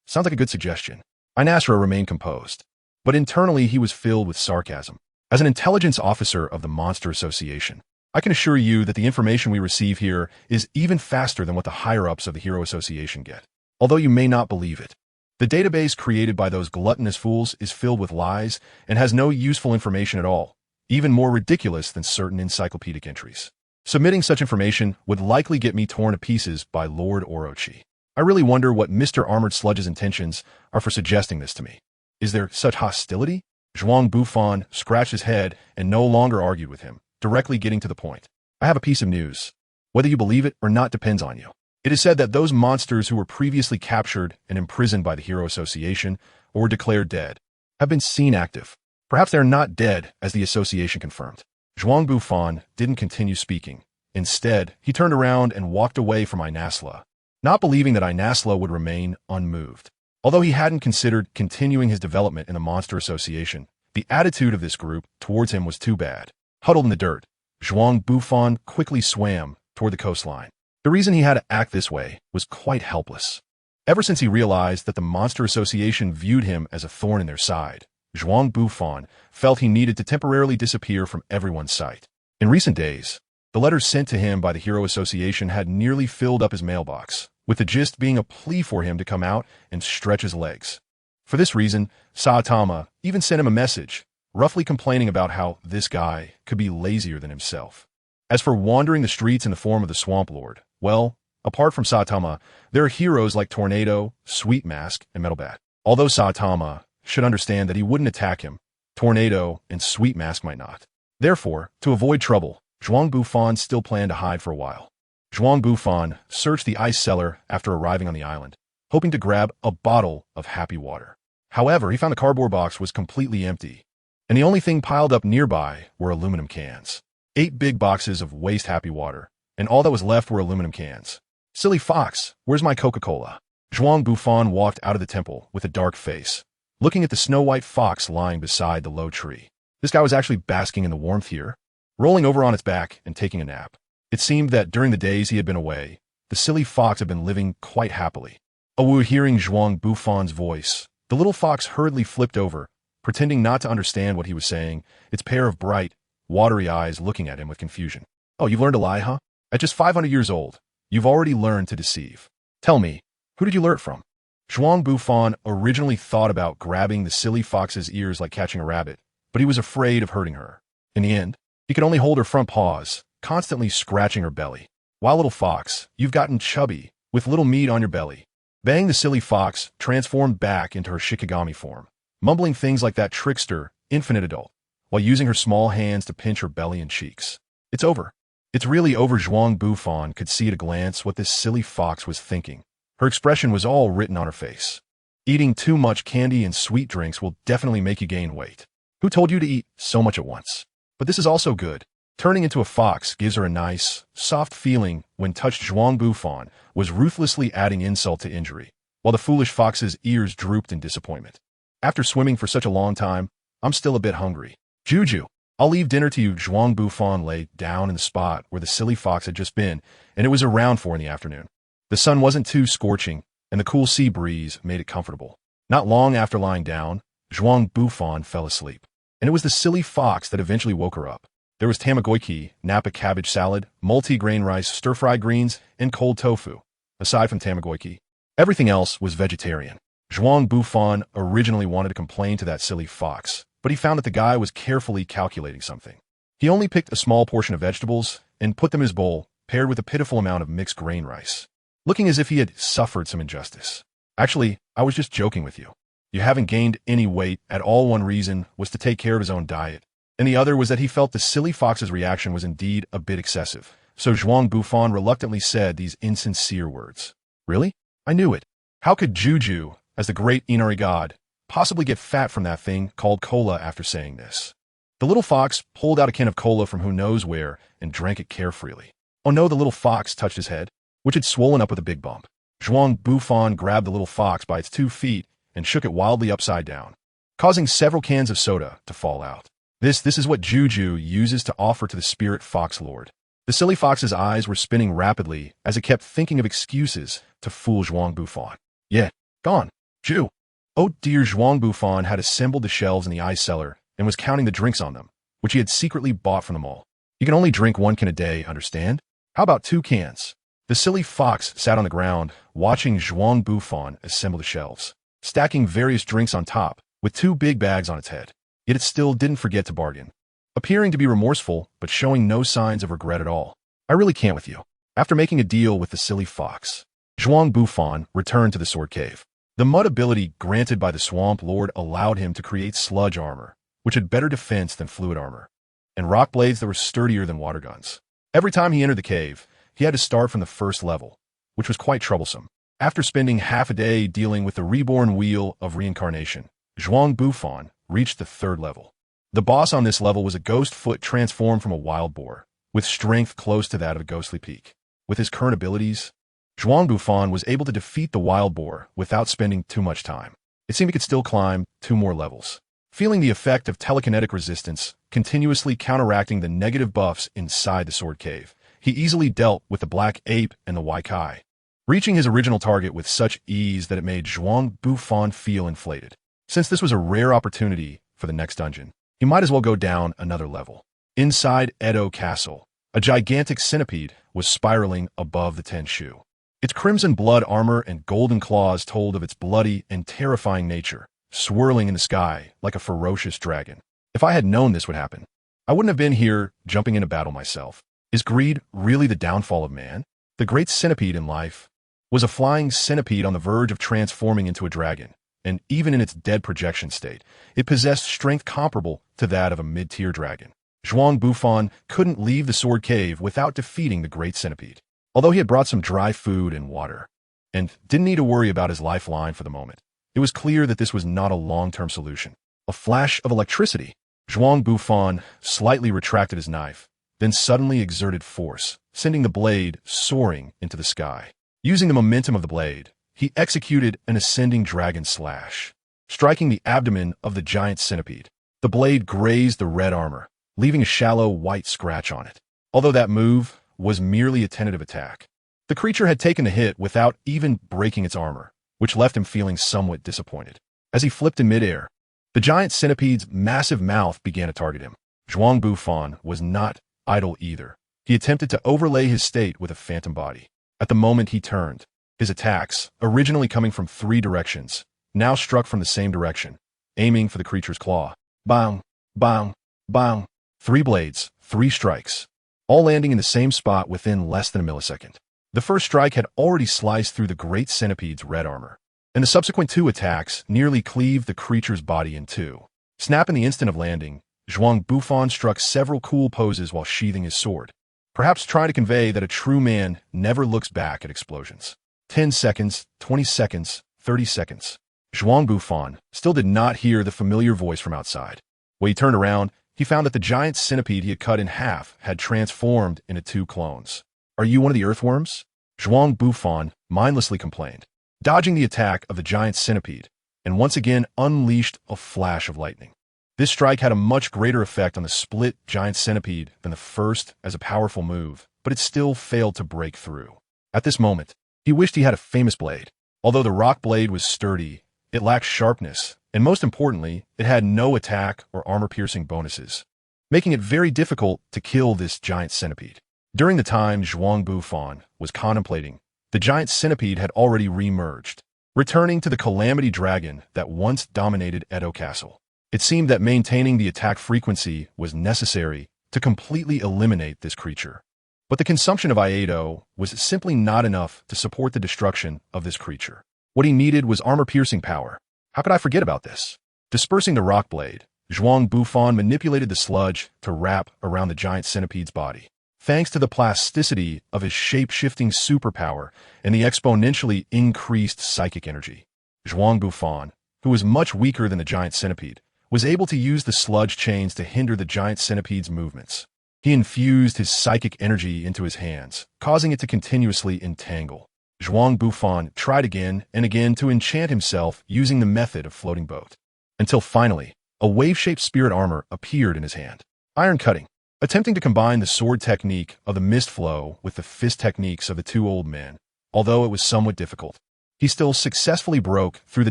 Sounds like a good suggestion. Inasra remained composed, but internally he was filled with sarcasm. As an intelligence officer of the Monster Association, I can assure you that the information we receive here is even faster than what the higher-ups of the Hero Association get. Although you may not believe it, the database created by those gluttonous fools is filled with lies and has no useful information at all, even more ridiculous than certain encyclopedic entries. Submitting such information would likely get me torn to pieces by Lord Orochi. I really wonder what Mr. Armored Sludge's intentions are for suggesting this to me. Is there such hostility? Zhuang Bufan scratched his head and no longer argued with him, directly getting to the point. I have a piece of news. Whether you believe it or not depends on you. It is said that those monsters who were previously captured and imprisoned by the Hero Association or were declared dead have been seen active. Perhaps they are not dead, as the association confirmed. Zhuang Bufan didn't continue speaking. Instead, he turned around and walked away from Inasla, not believing that Inasla would remain unmoved. Although he hadn't considered continuing his development in the Monster Association, the attitude of this group towards him was too bad. Huddled in the dirt, Zhuang Bufan quickly swam toward the coastline. The reason he had to act this way was quite helpless. Ever since he realized that the Monster Association viewed him as a thorn in their side, Zhuang Bufan felt he needed to temporarily disappear from everyone's sight. In recent days, the letters sent to him by the Hero Association had nearly filled up his mailbox, with the gist being a plea for him to come out and stretch his legs. For this reason, Saitama even sent him a message, roughly complaining about how this guy could be lazier than himself. As for wandering the streets in the form of the Swamp Lord, well, apart from Saitama, there are heroes like Tornado, Sweet Mask, and Metal Bat. Although Saitama should understand that he wouldn't attack him, Tornado and Sweet Mask might not. Therefore, to avoid trouble, Zhuang Bufan still planned to hide for a while. Zhuang Bufan searched the ice cellar after arriving on the island, hoping to grab a bottle of happy water. However, he found the cardboard box was completely empty, and the only thing piled up nearby were aluminum cans. 8 big boxes of waste happy water, and all that was left were aluminum cans. Silly fox, where's my Coca-Cola? Zhuang Bufan walked out of the temple with a dark face, looking at the snow-white fox lying beside the low tree. This guy was actually basking in the warmth here, rolling over on its back and taking a nap. It seemed that during the days he had been away, the silly fox had been living quite happily. Hearing Zhuang Bufan's voice, the little fox hurriedly flipped over, pretending not to understand what he was saying, its pair of bright, watery eyes looking at him with confusion. Oh, you've learned to lie, huh? At just 500 years old, you've already learned to deceive. Tell me, who did you learn it from? Zhuang Bufan originally thought about grabbing the silly fox's ears like catching a rabbit, but he was afraid of hurting her. In the end, he could only hold her front paws, constantly scratching her belly. Wow, little fox, you've gotten chubby, with little meat on your belly. Bang, the silly fox transformed back into her Shikigami form, mumbling things like that trickster, infinite adult, while using her small hands to pinch her belly and cheeks. It's over. It's really over. Zhuang Bufan could see at a glance what this silly fox was thinking. Her expression was all written on her face. Eating too much candy and sweet drinks will definitely make you gain weight. Who told you to eat so much at once? But this is also good. Turning into a fox gives her a nice, soft feeling when touched. Zhuang Bufan was ruthlessly adding insult to injury, while the foolish fox's ears drooped in disappointment. After swimming for such a long time, I'm still a bit hungry. Juju, I'll leave dinner to you. Zhuang Bufan lay down in the spot where the silly fox had just been, and it was around 4 in the afternoon. The sun wasn't too scorching, and the cool sea breeze made it comfortable. Not long after lying down, Zhuang Bufan fell asleep, and it was the silly fox that eventually woke her up. There was tamagoyki, Napa cabbage salad, multi-grain rice, stir-fried greens, and cold tofu. Aside from tamagoyki, everything else was vegetarian. Zhuang Bufan originally wanted to complain to that silly fox, but he found that the guy was carefully calculating something. He only picked a small portion of vegetables and put them in his bowl, paired with a pitiful amount of mixed grain rice, looking as if he had suffered some injustice. Actually, I was just joking with you. You haven't gained any weight at all. One reason was to take care of his own diet, and the other was that he felt the silly fox's reaction was indeed a bit excessive. So Zhuang Bufan reluctantly said these insincere words. Really? I knew it. How could Juju, as the great Inari god, possibly get fat from that thing called cola after saying this? The little fox pulled out a can of cola from who knows where and drank it carefreely. Oh no, the little fox touched his head, which had swollen up with a big bump. Zhuang Bufan grabbed the little fox by its 2 feet and shook it wildly upside down, causing several cans of soda to fall out. This is what Juju uses to offer to the spirit fox lord. The silly fox's eyes were spinning rapidly as it kept thinking of excuses to fool Zhuang Bufan. Yeah, gone. Ju. Oh dear. Zhuang Bufan had assembled the shelves in the ice cellar and was counting the drinks on them, which he had secretly bought from them all. You can only drink 1 can a day, understand? How about 2 cans? The silly fox sat on the ground, watching Zhuang Bufan assemble the shelves, stacking various drinks on top, with 2 big bags on its head. Yet it still didn't forget to bargain, appearing to be remorseful, but showing no signs of regret at all. I really can't with you. After making a deal with the silly fox, Zhuang Bufan returned to the sword cave. The mud ability granted by the swamp lord allowed him to create sludge armor, which had better defense than fluid armor, and rock blades that were sturdier than water guns. Every time he entered the cave, he had to start from the first level, which was quite troublesome. After spending half a day dealing with the reborn wheel of reincarnation, Zhuang Bufan reached the 3rd level. The boss on this level was a ghost foot transformed from a wild boar, with strength close to that of a ghostly peak. With his current abilities, Zhuang Bufan was able to defeat the wild boar without spending too much time. It seemed he could still climb 2 more levels, feeling the effect of telekinetic resistance continuously counteracting the negative buffs inside the sword cave. He easily dealt with the black ape and the Waikai, reaching his original target with such ease that it made Zhuang Bufan feel inflated. Since this was a rare opportunity for the next dungeon, he might as well go down another level. Inside Edo Castle, a gigantic centipede was spiraling above the Tenshu. Its crimson blood armor and golden claws told of its bloody and terrifying nature, swirling in the sky like a ferocious dragon. If I had known this would happen, I wouldn't have been here jumping into battle myself. Is greed really the downfall of man? The great centipede in life was a flying centipede on the verge of transforming into a dragon, and even in its dead projection state, it possessed strength comparable to that of a mid-tier dragon. Zhuang Bufan couldn't leave the sword cave without defeating the great centipede, although he had brought some dry food and water. and didn't need to worry about his lifeline for the moment. It was clear that this was not a long-term solution. A flash of electricity. Zhuang Bufan slightly retracted his knife, then suddenly exerted force, sending the blade soaring into the sky. Using the momentum of the blade, he executed an ascending dragon slash, striking the abdomen of the giant centipede. The blade grazed the red armor, leaving a shallow white scratch on it. Although that move was merely a tentative attack, the creature had taken the hit without even breaking its armor, which left him feeling somewhat disappointed. As he flipped in midair, the giant centipede's massive mouth began to target him. Zhuang Bufan was not idle either. He attempted to overlay his state with a phantom body. At the moment he turned, his attacks, originally coming from 3 directions, now struck from the same direction, aiming for the creature's claw. Bang, bang, bang. 3 blades, 3 strikes, all landing in the same spot within less than a millisecond. The first strike had already sliced through the great centipede's red armor, and the subsequent 2 attacks nearly cleaved the creature's body in 2. Snap in the instant of landing, Zhuang Bufan struck several cool poses while sheathing his sword, perhaps trying to convey that a true man never looks back at explosions. 10 seconds, 20 seconds, 30 seconds. Zhuang Bufan still did not hear the familiar voice from outside. When he turned around, he found that the giant centipede he had cut in half had transformed into 2 clones. "Are you one of the earthworms?" Zhuang Bufan mindlessly complained, dodging the attack of the giant centipede, and once again unleashed a flash of lightning. This strike had a much greater effect on the split giant centipede than the first as a powerful move, but it still failed to break through. At this moment, he wished he had a famous blade. Although the rock blade was sturdy, it lacked sharpness, and most importantly, it had no attack or armor-piercing bonuses, making it very difficult to kill this giant centipede. During the time Zhuang Bufan was contemplating, the giant centipede had already re-emerged, returning to the calamity dragon that once dominated Edo Castle. It seemed that maintaining the attack frequency was necessary to completely eliminate this creature. But the consumption of Iedo was simply not enough to support the destruction of this creature. What he needed was armor-piercing power. How could I forget about this? Dispersing the rock blade, Zhuang Bufan manipulated the sludge to wrap around the giant centipede's body. Thanks to the plasticity of his shape-shifting superpower and the exponentially increased psychic energy, Zhuang Bufan, who was much weaker than the giant centipede, was able to use the sludge chains to hinder the giant centipede's movements. He infused his psychic energy into his hands, causing it to continuously entangle. Zhuang Bufan tried again and again to enchant himself using the method of floating boat, until finally, a wave-shaped spirit armor appeared in his hand. Iron cutting. Attempting to combine the sword technique of the mist flow with the fist techniques of the 2 old men, although it was somewhat difficult, he still successfully broke through the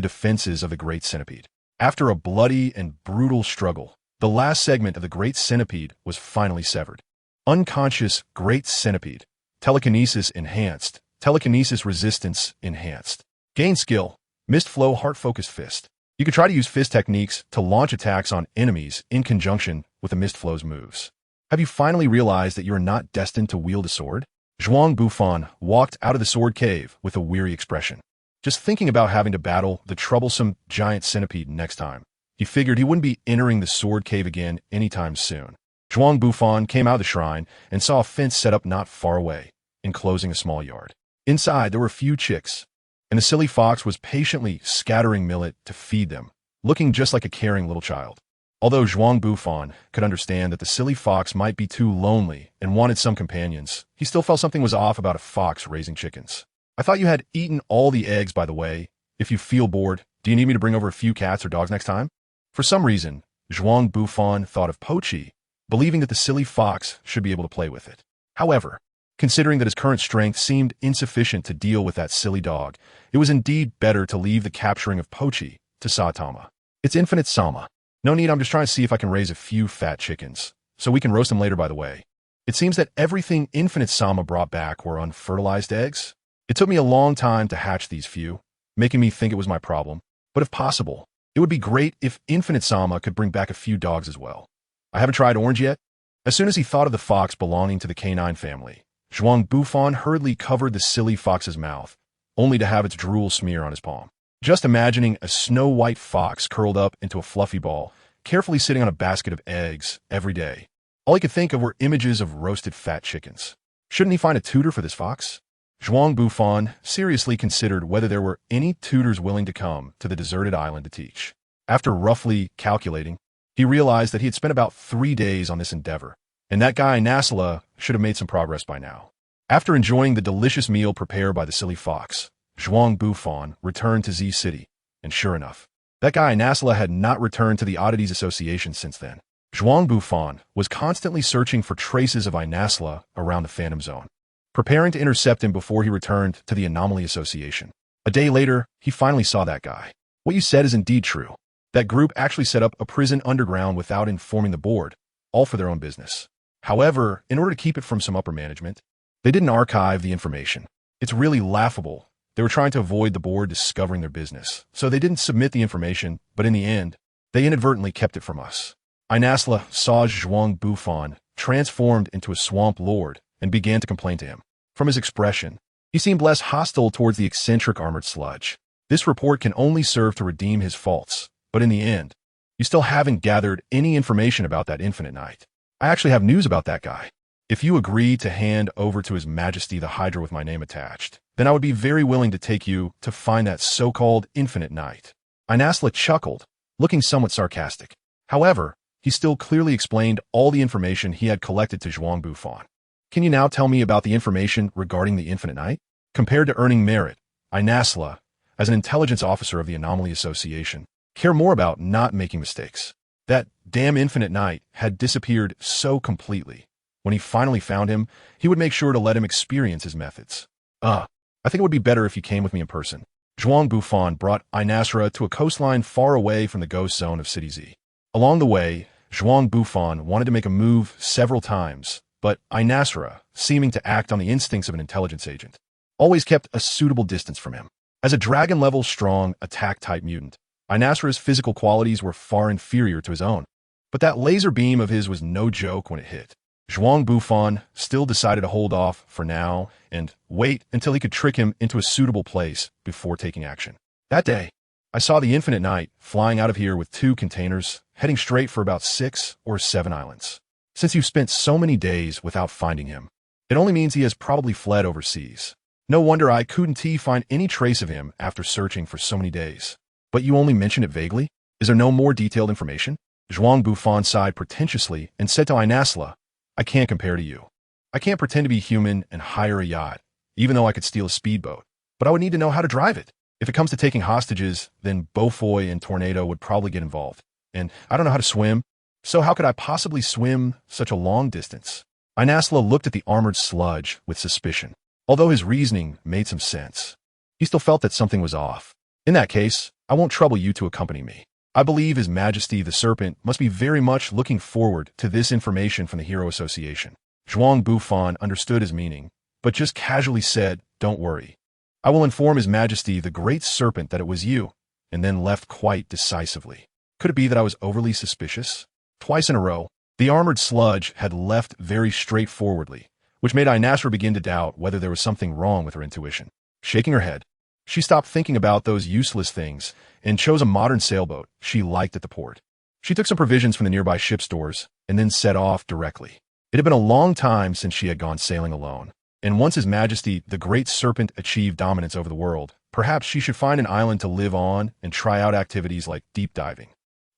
defenses of the great centipede. After a bloody and brutal struggle, the last segment of the great centipede was finally severed. Unconscious great centipede. Telekinesis enhanced. Telekinesis resistance enhanced. Gain skill. Mist flow heart-focused fist. You could try to use fist techniques to launch attacks on enemies in conjunction with the mist flow's moves. Have you finally realized that you are not destined to wield a sword? Zhuang Bufan walked out of the sword cave with a weary expression. Just thinking about having to battle the troublesome giant centipede next time, he figured he wouldn't be entering the sword cave again anytime soon. Zhuang Bufan came out of the shrine and saw a fence set up not far away, enclosing a small yard. Inside, there were a few chicks, and the silly fox was patiently scattering millet to feed them, looking just like a caring little child. Although Zhuang Bufan could understand that the silly fox might be too lonely and wanted some companions, he still felt something was off about a fox raising chickens. "I thought you had eaten all the eggs, by the way. If you feel bored, do you need me to bring over a few cats or dogs next time?" For some reason, Zhuang Bufan thought of Pochi, believing that the silly fox should be able to play with it. However, considering that his current strength seemed insufficient to deal with that silly dog, it was indeed better to leave the capturing of Pochi to Saitama. "It's Infinite Sama. No need, I'm just trying to see if I can raise a few fat chickens, so we can roast them later, by the way. It seems that everything Infinite Sama brought back were unfertilized eggs. It took me a long time to hatch these few, making me think it was my problem. But if possible, it would be great if Infinite Sama could bring back a few dogs as well. I haven't tried orange yet." As soon as he thought of the fox belonging to the canine family, Zhuang Bufan hurriedly covered the silly fox's mouth, only to have its drool smear on his palm. Just imagining a snow-white fox curled up into a fluffy ball, carefully sitting on a basket of eggs every day. All he could think of were images of roasted fat chickens. Shouldn't he find a tutor for this fox? Zhuang Bufan seriously considered whether there were any tutors willing to come to the deserted island to teach. After roughly calculating, he realized that he had spent about 3 days on this endeavor, and that guy Nasala should have made some progress by now. After enjoying the delicious meal prepared by the silly fox, Zhuang Bufan returned to Z City, and sure enough, that guy Nasala had not returned to the Oddities Association since then. Zhuang Bufan was constantly searching for traces of Inasla around the Phantom Zone, preparing to intercept him before he returned to the Anomaly Association. A day later, he finally saw that guy. What you said is indeed true. That group actually set up a prison underground without informing the board, all for their own business. However, in order to keep it from some upper management, they didn't archive the information. It's really laughable. They were trying to avoid the board discovering their business, so they didn't submit the information, but in the end, they inadvertently kept it from us. Inasla saw Zhuang Bufan transformed into a swamp lord and began to complain to him. From his expression, he seemed less hostile towards the eccentric armored sludge. This report can only serve to redeem his faults, but in the end, you still haven't gathered any information about that Infinite Knight. I actually have news about that guy. If you agree to hand over to His Majesty the Hydra with my name attached, then I would be very willing to take you to find that so-called Infinite Knight. Inasla chuckled, looking somewhat sarcastic. However, he still clearly explained all the information he had collected to Zhuang Bufan. Can you now tell me about the information regarding the Infinite Knight? Compared to earning merit, Inasla, as an intelligence officer of the Anomaly Association, care more about not making mistakes. That damn Infinite Knight had disappeared so completely. When he finally found him, he would make sure to let him experience his methods. I think it would be better if you came with me in person. Zhuang Bufan brought Inasra to a coastline far away from the ghost zone of City Z. Along the way, Zhuang Bufan wanted to make a move several times, but Inasra, seeming to act on the instincts of an intelligence agent, always kept a suitable distance from him. As a dragon-level strong attack-type mutant, Inasra's physical qualities were far inferior to his own, but that laser beam of his was no joke when it hit. Zhuang Bufan still decided to hold off for now and wait until he could trick him into a suitable place before taking action. That day, I saw the Infinite Knight flying out of here with 2 containers, heading straight for about 6 or 7 islands. Since you've spent so many days without finding him, it only means he has probably fled overseas. No wonder I couldn't find any trace of him after searching for so many days. But you only mentioned it vaguely? Is there no more detailed information? Zhuang Bufan sighed pretentiously and said to Inasla, I can't compare to you. I can't pretend to be human and hire a yacht, even though I could steal a speedboat, but I would need to know how to drive it. If it comes to taking hostages, then Beaufoy and Tornado would probably get involved. And I don't know how to swim, so how could I possibly swim such a long distance? Inasla looked at the armored sludge with suspicion. Although his reasoning made some sense, he still felt that something was off. In that case, I won't trouble you to accompany me. I believe His Majesty the Serpent must be very much looking forward to this information from the Hero Association. Zhuang Bufan understood his meaning, but just casually said, don't worry. I will inform His Majesty the Great Serpent that it was you, and then left quite decisively. Could it be that I was overly suspicious? Twice in a row, the armored sludge had left very straightforwardly, which made Inasra begin to doubt whether there was something wrong with her intuition. Shaking her head, she stopped thinking about those useless things and chose a modern sailboat she liked at the port. She took some provisions from the nearby ship stores and then set off directly. It had been a long time since she had gone sailing alone, and once His Majesty the Great Serpent achieved dominance over the world, perhaps she should find an island to live on and try out activities like deep diving.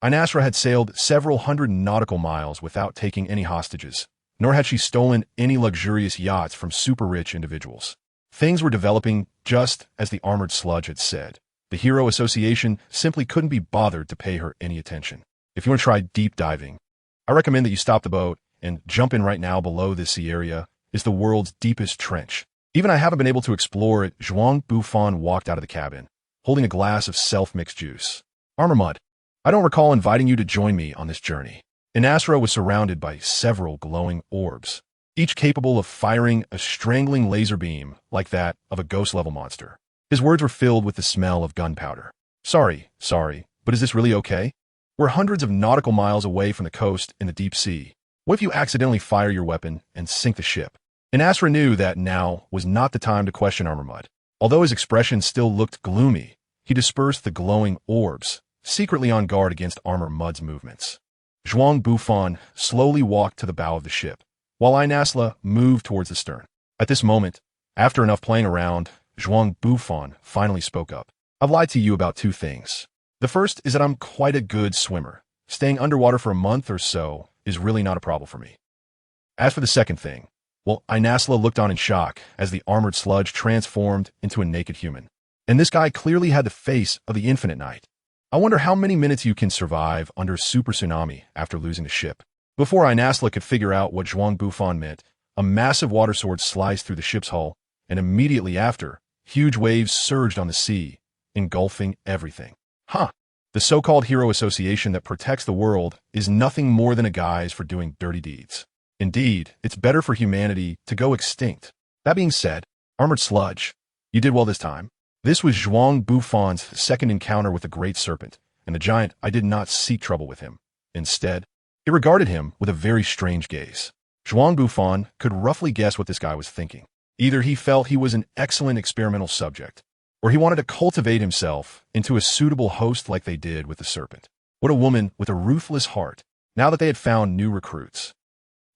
Inasra had sailed several hundred nautical miles without taking any hostages, nor had she stolen any luxurious yachts from super-rich individuals. Things were developing just as the armored sludge had said. The Hero Association simply couldn't be bothered to pay her any attention. If you want to try deep diving, I recommend that you stop the boat and jump in right now. Below this sea area is the world's deepest trench. Even I haven't been able to explore it. Zhuang Bufan walked out of the cabin, holding a glass of self-mixed juice. Armor Mud, I don't recall inviting you to join me on this journey. Inasra was surrounded by several glowing orbs, each capable of firing a strangling laser beam like that of a ghost-level monster. His words were filled with the smell of gunpowder. Sorry, but is this really okay? We're hundreds of nautical miles away from the coast in the deep sea. What if you accidentally fire your weapon and sink the ship? Inasra knew that now was not the time to question Armor Mud. Although his expression still looked gloomy, he dispersed the glowing orbs, secretly on guard against Armor Mud's movements. Zhuang Bufan slowly walked to the bow of the ship, while Inasla moved towards the stern. At this moment, After enough playing around, Zhuang Bufan finally spoke up. I've lied to you about two things. The first is that I'm quite a good swimmer. Staying underwater for a month or so is really not a problem for me. As for the second thing, well, Inasla looked on in shock as the armored sludge transformed into a naked human. And this guy clearly had the face of the Infinite Knight. I wonder how many minutes you can survive under a super tsunami after losing the ship. Before Inasla could figure out what Zhuang Bufan meant, a massive water sword sliced through the ship's hull, and immediately after, huge waves surged on the sea, engulfing everything. The so-called hero association that protects the world is nothing more than a guise for doing dirty deeds. Indeed, it's better for humanity to go extinct. That being said, Armored Sludge, you did well this time. This was Zhuang Bufan's second encounter with the Great Serpent, and the giant I did not seek trouble with him. Instead, he regarded him with a very strange gaze. Zhuang Bufan could roughly guess what this guy was thinking. Either he felt he was an excellent experimental subject, or he wanted to cultivate himself into a suitable host like they did with the serpent. What a woman with a ruthless heart, now that they had found new recruits.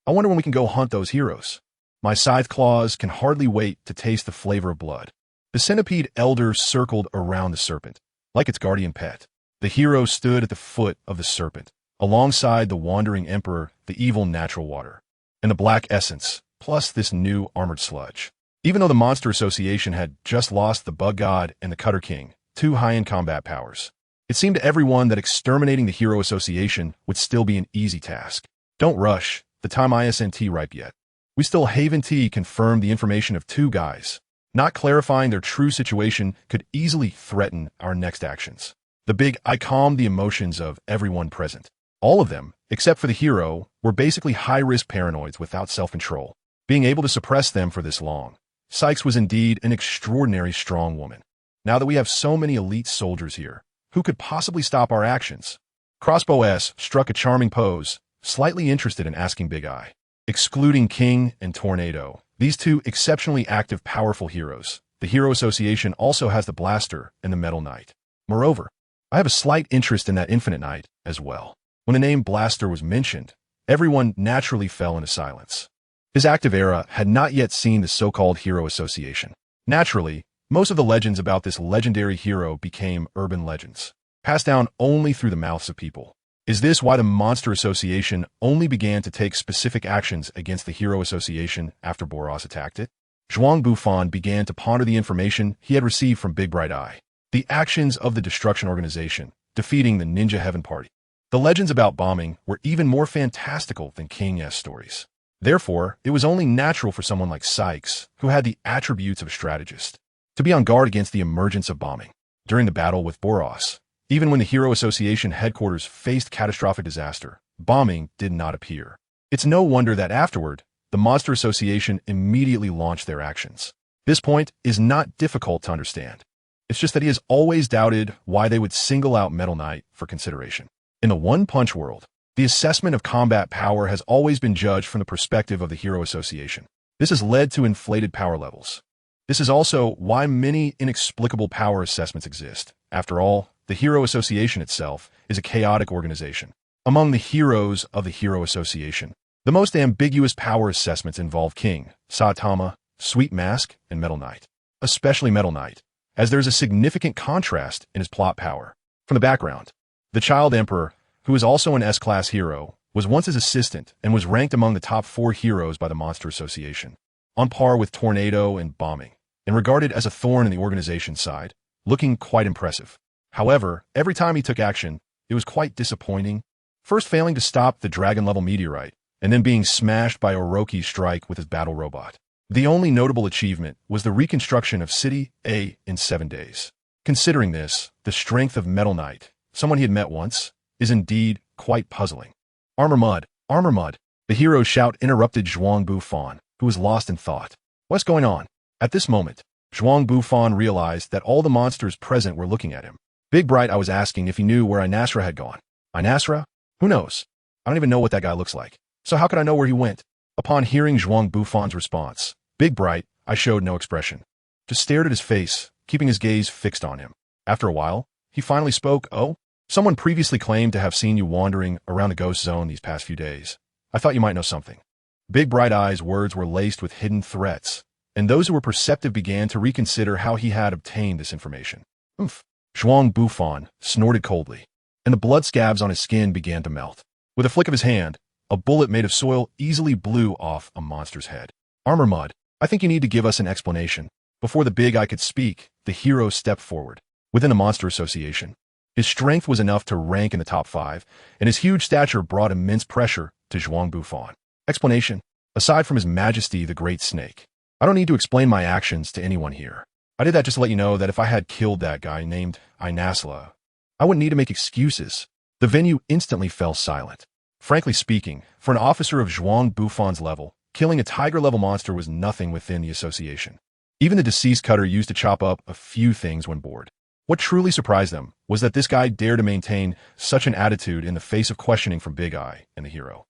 I wonder when we can go hunt those heroes. My scythe claws can hardly wait to taste the flavor of blood. The centipede elder circled around the serpent, like its guardian pet. The hero stood at the foot of the serpent, alongside the wandering emperor, the evil natural water, and the black essence, plus this new armored sludge. Even though the Monster Association had just lost the Bug God and the Cutter King, two high-end combat powers, it seemed to everyone that exterminating the Hero Association would still be an easy task. Don't rush, the time isn't ripe yet. We still Haven T confirmed the information of two guys. Not clarifying their true situation could easily threaten our next actions. The big I calmed the emotions of everyone present. All of them, except for the hero, were basically high-risk paranoids without self-control. Being able to suppress them for this long, Sykes was indeed an extraordinary strong woman. Now that we have so many elite soldiers here, who could possibly stop our actions? Crossbow S struck a charming pose, slightly interested in asking Big Eye. Excluding King and Tornado, these two exceptionally active, powerful heroes, the Hero Association also has the Blaster and the Metal Knight. Moreover, I have a slight interest in that Infinite Knight as well. When the name Blaster was mentioned, everyone naturally fell into silence. His active era had not yet seen the so-called Hero Association. Naturally, most of the legends about this legendary hero became urban legends, passed down only through the mouths of people. Is this why the Monster Association only began to take specific actions against the Hero Association after Boros attacked it? Zhuang Bufan began to ponder the information he had received from Big Bright Eye. The actions of the Destruction Organization, defeating the Ninja Heaven Party. The legends about bombing were even more fantastical than King S stories. Therefore, it was only natural for someone like Sykes, who had the attributes of a strategist, to be on guard against the emergence of bombing. During the battle with Boros, even when the Hero Association headquarters faced catastrophic disaster, bombing did not appear. It's no wonder that afterward, the Monster Association immediately launched their actions. This point is not difficult to understand. It's just that he has always doubted why they would single out Metal Knight for consideration. In the one-punch world, the assessment of combat power has always been judged from the perspective of the Hero Association. This has led to inflated power levels. This is also why many inexplicable power assessments exist. After all, the Hero Association itself is a chaotic organization. Among the heroes of the Hero Association, the most ambiguous power assessments involve King, Saitama, Sweet Mask, and Metal Knight. Especially Metal Knight, as there's a significant contrast in his plot power. From the background, the Child Emperor, who is also an S-class hero, was once his assistant and was ranked among the top 4 heroes by the Monster Association, on par with Tornado and Bombing, and regarded as a thorn in the organization's side, looking quite impressive. However, every time he took action, it was quite disappointing, first failing to stop the dragon-level meteorite, and then being smashed by Orochi's strike with his battle robot. The only notable achievement was the reconstruction of City A in 7 days. Considering this, the strength of Metal Knight, someone he had met once, is indeed quite puzzling. Armor Mud, the hero's shout interrupted Zhuang Bufan, who was lost in thought. What's going on? At this moment, Zhuang Bufan realized that all the monsters present were looking at him. Big Bright, I was asking if he knew where Inasra had gone. Inasra? Who knows? I don't even know what that guy looks like. So how could I know where he went? Upon hearing Zhuang Bufan's response, Big Bright, I showed no expression. Just stared at his face, keeping his gaze fixed on him. After a while, he finally spoke. Oh? Someone previously claimed to have seen you wandering around the ghost zone these past few days. I thought you might know something. Big Bright Eye's words were laced with hidden threats, and those who were perceptive began to reconsider how he had obtained this information. Oomph. Zhuang Bufan snorted coldly, and the blood scabs on his skin began to melt. With a flick of his hand, a bullet made of soil easily blew off a monster's head. Armor Mud, I think you need to give us an explanation. Before the big eye could speak, the hero stepped forward. Within the Monster Association, his strength was enough to rank in the top 5, and his huge stature brought immense pressure to Zhuang Bufan. Explanation. Aside from His Majesty the Great Snake, I don't need to explain my actions to anyone here. I did that just to let you know that if I had killed that guy named Inasla, I wouldn't need to make excuses. The venue instantly fell silent. Frankly speaking, for an officer of Zhuang Bufan's level, killing a tiger-level monster was nothing within the association. Even the deceased cutter used to chop up a few things when bored. What truly surprised them was that this guy dared to maintain such an attitude in the face of questioning from Big Eye and the hero.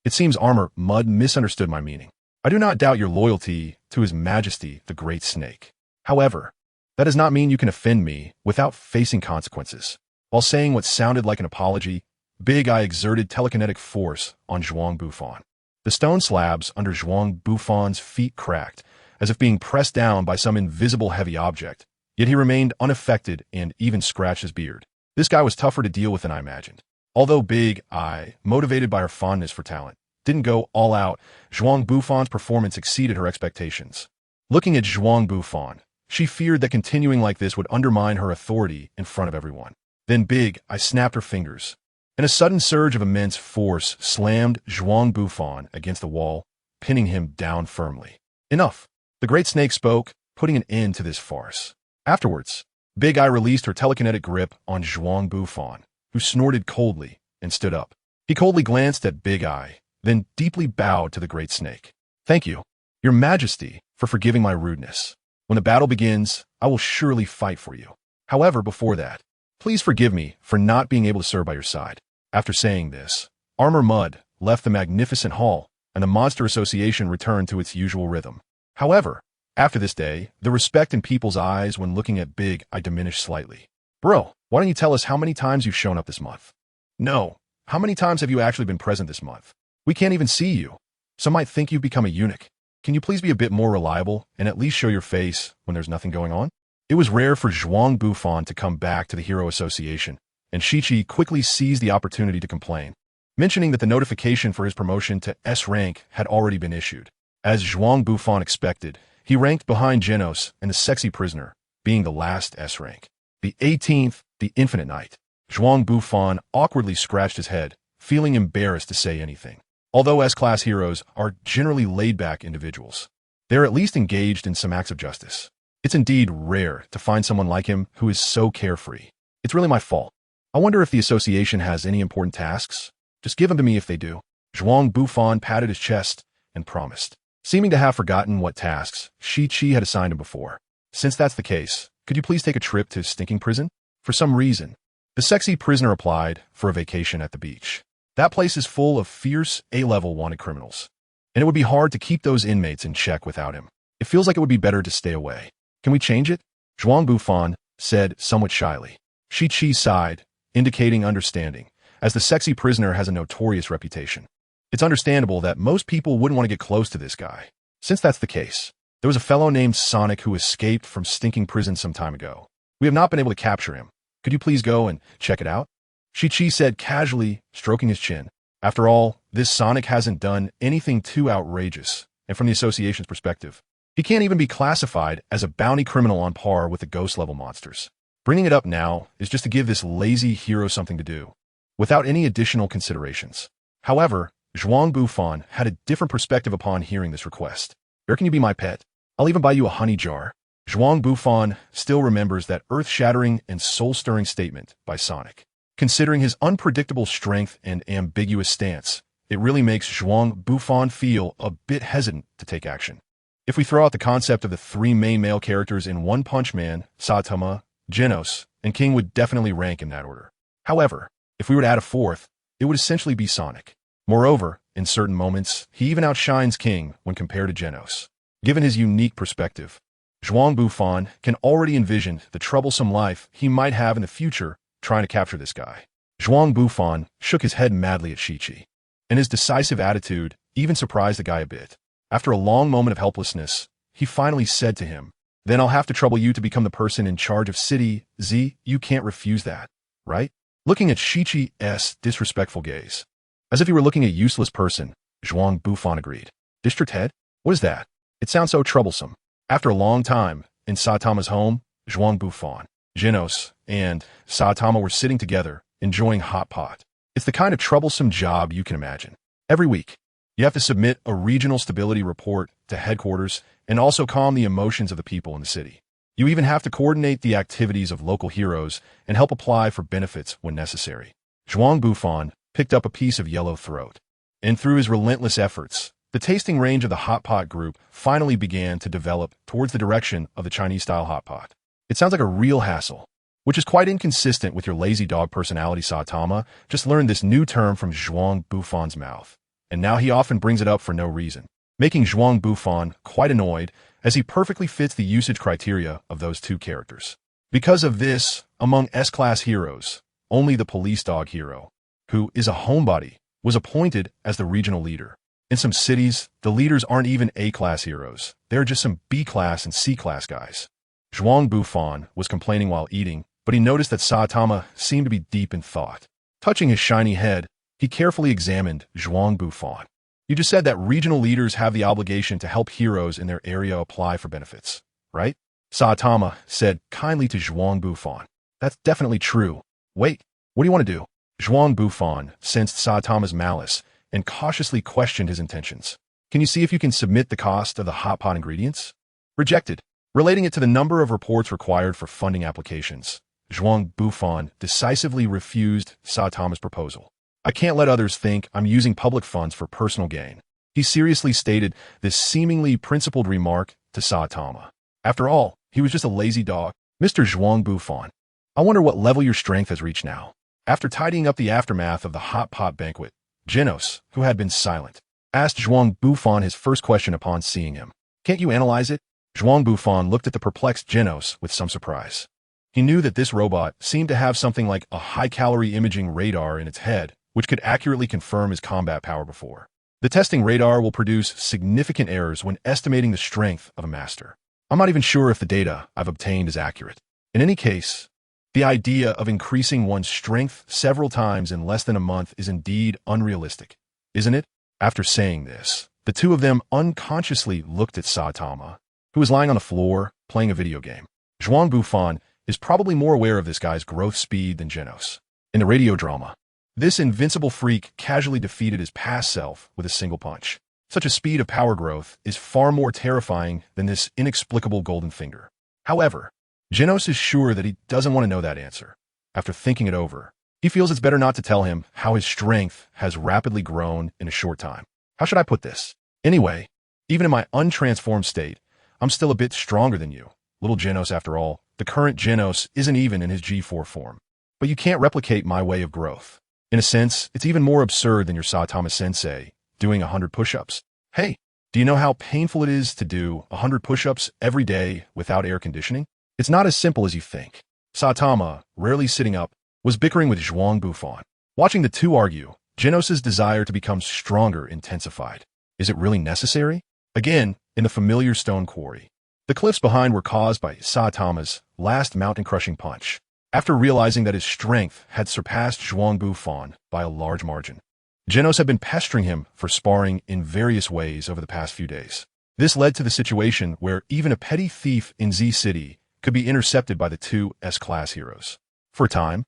It seems Armor Mud misunderstood my meaning. I do not doubt your loyalty to His Majesty the Great Snake. However, that does not mean you can offend me without facing consequences. While saying what sounded like an apology, Big Eye exerted telekinetic force on Zhuang Bufan. The stone slabs under Zhuang Bufan's feet cracked, as if being pressed down by some invisible heavy object, yet he remained unaffected and even scratched his beard. This guy was tougher to deal with than I imagined. Although Big Eye, motivated by her fondness for talent, didn't go all out, Zhuang Bufan's performance exceeded her expectations. Looking at Zhuang Bufan, she feared that continuing like this would undermine her authority in front of everyone. Then Big Eye snapped her fingers, and a sudden surge of immense force slammed Zhuang Bufan against the wall, pinning him down firmly. Enough. The Great Snake spoke, putting an end to this farce. Afterwards, Big Eye released her telekinetic grip on Zhuang Bufan, who snorted coldly and stood up. He coldly glanced at Big Eye, then deeply bowed to the Great Snake. Thank you, Your Majesty, for forgiving my rudeness. When the battle begins, I will surely fight for you. However, before that, please forgive me for not being able to serve by your side. After saying this, Armor Mud left the magnificent hall, and the Monster Association returned to its usual rhythm. However, after this day, the respect in people's eyes when looking at Big Eye diminished slightly. Bro, why don't you tell us how many times you've shown up this month? No, how many times have you actually been present this month? We can't even see you. Some might think you've become a eunuch. Can you please be a bit more reliable and at least show your face when there's nothing going on? It was rare for Zhuang Bufan to come back to the Hero Association, and Shichi quickly seized the opportunity to complain, mentioning that the notification for his promotion to S rank had already been issued. As Zhuang Bufan expected, he ranked behind Genos and the Sexy Prisoner, being the last S rank. The 18th, the Infinite Knight. Zhuang Bufan awkwardly scratched his head, feeling embarrassed to say anything. Although S-class heroes are generally laid-back individuals, they are at least engaged in some acts of justice. It's indeed rare to find someone like him who is so carefree. It's really my fault. I wonder if the association has any important tasks. Just give them to me if they do. Zhuang Bufan patted his chest and promised, seeming to have forgotten what tasks Shi-Chi had assigned him before. Since that's the case, could you please take a trip to Stinking Prison? For some reason, the Sexy Prisoner applied for a vacation at the beach. That place is full of fierce A-level wanted criminals, and it would be hard to keep those inmates in check without him. It feels like it would be better to stay away. Can we change it? Zhuang Bufan said somewhat shyly. Shi-Chi sighed, indicating understanding, as the Sexy Prisoner has a notorious reputation. It's understandable that most people wouldn't want to get close to this guy. Since that's the case, there was a fellow named Sonic who escaped from Stinking Prison some time ago. We have not been able to capture him. Could you please go and check it out? Shi-Chi said casually, stroking his chin. After all, this Sonic hasn't done anything too outrageous, and from the association's perspective, he can't even be classified as a bounty criminal on par with the ghost-level monsters. Bringing it up now is just to give this lazy hero something to do, without any additional considerations. However, Zhuang Bufan had a different perspective upon hearing this request. Where can you be my pet? I'll even buy you a honey jar. Zhuang Bufan still remembers that earth-shattering and soul-stirring statement by Sonic. Considering his unpredictable strength and ambiguous stance, it really makes Zhuang Bufan feel a bit hesitant to take action. If we throw out the concept of the three main male characters in One Punch Man, Saitama, Genos, and King would definitely rank in that order. However, if we were to add a fourth, it would essentially be Sonic. Moreover, in certain moments, he even outshines King when compared to Genos. Given his unique perspective, Zhuang Bufan can already envision the troublesome life he might have in the future trying to capture this guy. Zhuang Bufan shook his head madly at Shi-Chi, and his decisive attitude even surprised the guy a bit. After a long moment of helplessness, he finally said to him, "Then I'll have to trouble you to become the person in charge of City Z. You can't refuse that, right?" Looking at Shichi's disrespectful gaze. As if he were looking at a useless person, Zhuang Bufan agreed. "District head? What is that? It sounds so troublesome." After a long time, in Saitama's home, Zhuang Bufan, Genos, and Saitama were sitting together, enjoying hot pot. It's the kind of troublesome job you can imagine. Every week, you have to submit a regional stability report to headquarters and also calm the emotions of the people in the city. You even have to coordinate the activities of local heroes and help apply for benefits when necessary. Zhuang Bufan picked up a piece of yellow throat, and through his relentless efforts, the tasting range of the hot pot group finally began to develop towards the direction of the Chinese-style hot pot. It sounds like a real hassle, which is quite inconsistent with your lazy dog personality. Saitama just learned this new term from Zhuang Bufan's mouth, and now he often brings it up for no reason, making Zhuang Bufan quite annoyed as he perfectly fits the usage criteria of those two characters. Because of this, among S-class heroes, only the police dog hero, who is a homebody, was appointed as the regional leader. In some cities, the leaders aren't even A-class heroes. They're just some B-class and C-class guys. Zhuang Bufan was complaining while eating, but he noticed that Saitama seemed to be deep in thought. Touching his shiny head, he carefully examined Zhuang Bufan. "You just said that regional leaders have the obligation to help heroes in their area apply for benefits, right?" Saitama said kindly to Zhuang Bufan. "That's definitely true. Wait, what do you want to do?" Zhuang Bufan sensed Saitama's malice and cautiously questioned his intentions. "Can you see if you can submit the cost of the hot pot ingredients?" Rejected. Relating it to the number of reports required for funding applications, Zhuang Bufan decisively refused Saitama's proposal. "I can't let others think I'm using public funds for personal gain." He seriously stated this seemingly principled remark to Saitama. After all, he was just a lazy dog. "Mr. Zhuang Bufan, I wonder what level your strength has reached now." After tidying up the aftermath of the hot pot banquet, Genos, who had been silent, asked Zhuang Bufan his first question upon seeing him. "Can't you analyze it?" Zhuang Bufan looked at the perplexed Genos with some surprise. He knew that this robot seemed to have something like a high-calorie imaging radar in its head, which could accurately confirm his combat power before. The testing radar will produce significant errors when estimating the strength of a master. "I'm not even sure if the data I've obtained is accurate. In any case, the idea of increasing one's strength several times in less than a month is indeed unrealistic, isn't it?" After saying this, the two of them unconsciously looked at Saitama, who was lying on the floor playing a video game. Zhuang Bufan is probably more aware of this guy's growth speed than Genos. In the radio drama, this invincible freak casually defeated his past self with a single punch. Such a speed of power growth is far more terrifying than this inexplicable golden finger. However, Genos is sure that he doesn't want to know that answer. After thinking it over, he feels it's better not to tell him how his strength has rapidly grown in a short time. How should I put this? Anyway, even in my untransformed state, I'm still a bit stronger than you. Little Genos, after all, the current Genos isn't even in his G4 form. But you can't replicate my way of growth. In a sense, it's even more absurd than your Saitama-sensei doing 100 push-ups. Hey, do you know how painful it is to do 100 push-ups every day without air conditioning? It's not as simple as you think. Saitama, rarely sitting up, was bickering with Zhuang Bufan. Watching the two argue, Genos' desire to become stronger intensified. Is it really necessary? Again, in the familiar stone quarry. The cliffs behind were caused by Saitama's last mountain-crushing punch. After realizing that his strength had surpassed Zhuang Bufan by a large margin, Genos had been pestering him for sparring in various ways over the past few days. This led to the situation where even a petty thief in Z City could be intercepted by the two S-class heroes. For a time,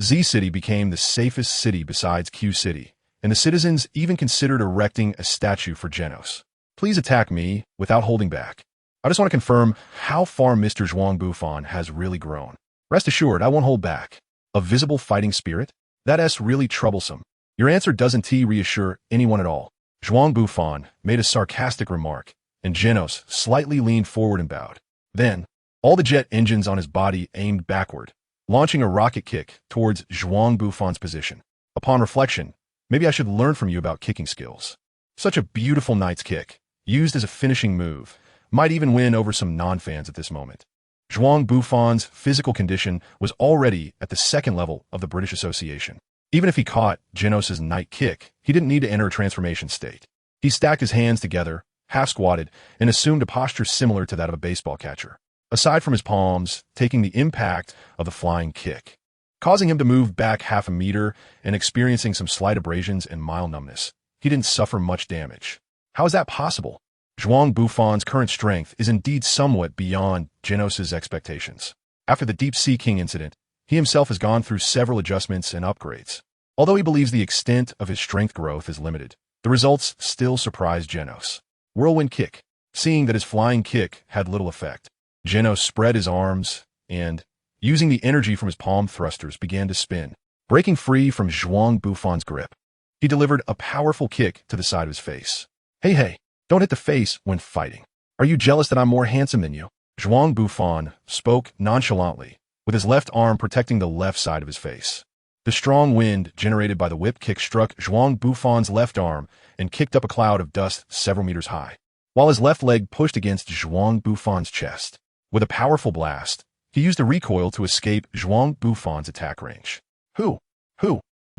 Z City became the safest city besides Q City, and the citizens even considered erecting a statue for Genos. Please attack me without holding back. I just want to confirm how far Mr. Zhuang Bufan has really grown. Rest assured, I won't hold back. A visible fighting spirit? That's really troublesome. Your answer doesn't reassure anyone at all. Zhuang Bufan made a sarcastic remark, and Genos slightly leaned forward and bowed. Then, all the jet engines on his body aimed backward, launching a rocket kick towards Zhuang Bufan's position. Upon reflection, maybe I should learn from you about kicking skills. Such a beautiful knight's kick, used as a finishing move, might even win over some non-fans at this moment. Zhuang Bufan's physical condition was already at the second level of the British Association. Even if he caught Genos' knight kick, he didn't need to enter a transformation state. He stacked his hands together, half-squatted, and assumed a posture similar to that of a baseball catcher. Aside from his palms, taking the impact of the flying kick, causing him to move back half a meter and experiencing some slight abrasions and mild numbness. He didn't suffer much damage. How is that possible? Zhuang Bufan's current strength is indeed somewhat beyond Genos's expectations. After the Deep Sea King incident, he himself has gone through several adjustments and upgrades. Although he believes the extent of his strength growth is limited, the results still surprise Genos. Whirlwind kick. Seeing that his flying kick had little effect, Genos spread his arms and, using the energy from his palm thrusters, began to spin, breaking free from Zhuang Bufan's grip. He delivered a powerful kick to the side of his face. Hey, don't hit the face when fighting. Are you jealous that I'm more handsome than you? Zhuang Bufan spoke nonchalantly, with his left arm protecting the left side of his face. The strong wind generated by the whip kick struck Zhuang Bufan's left arm and kicked up a cloud of dust several meters high, while his left leg pushed against Zhuang Bufan's chest. With a powerful blast, he used a recoil to escape Zhuang Bufan's attack range. Who?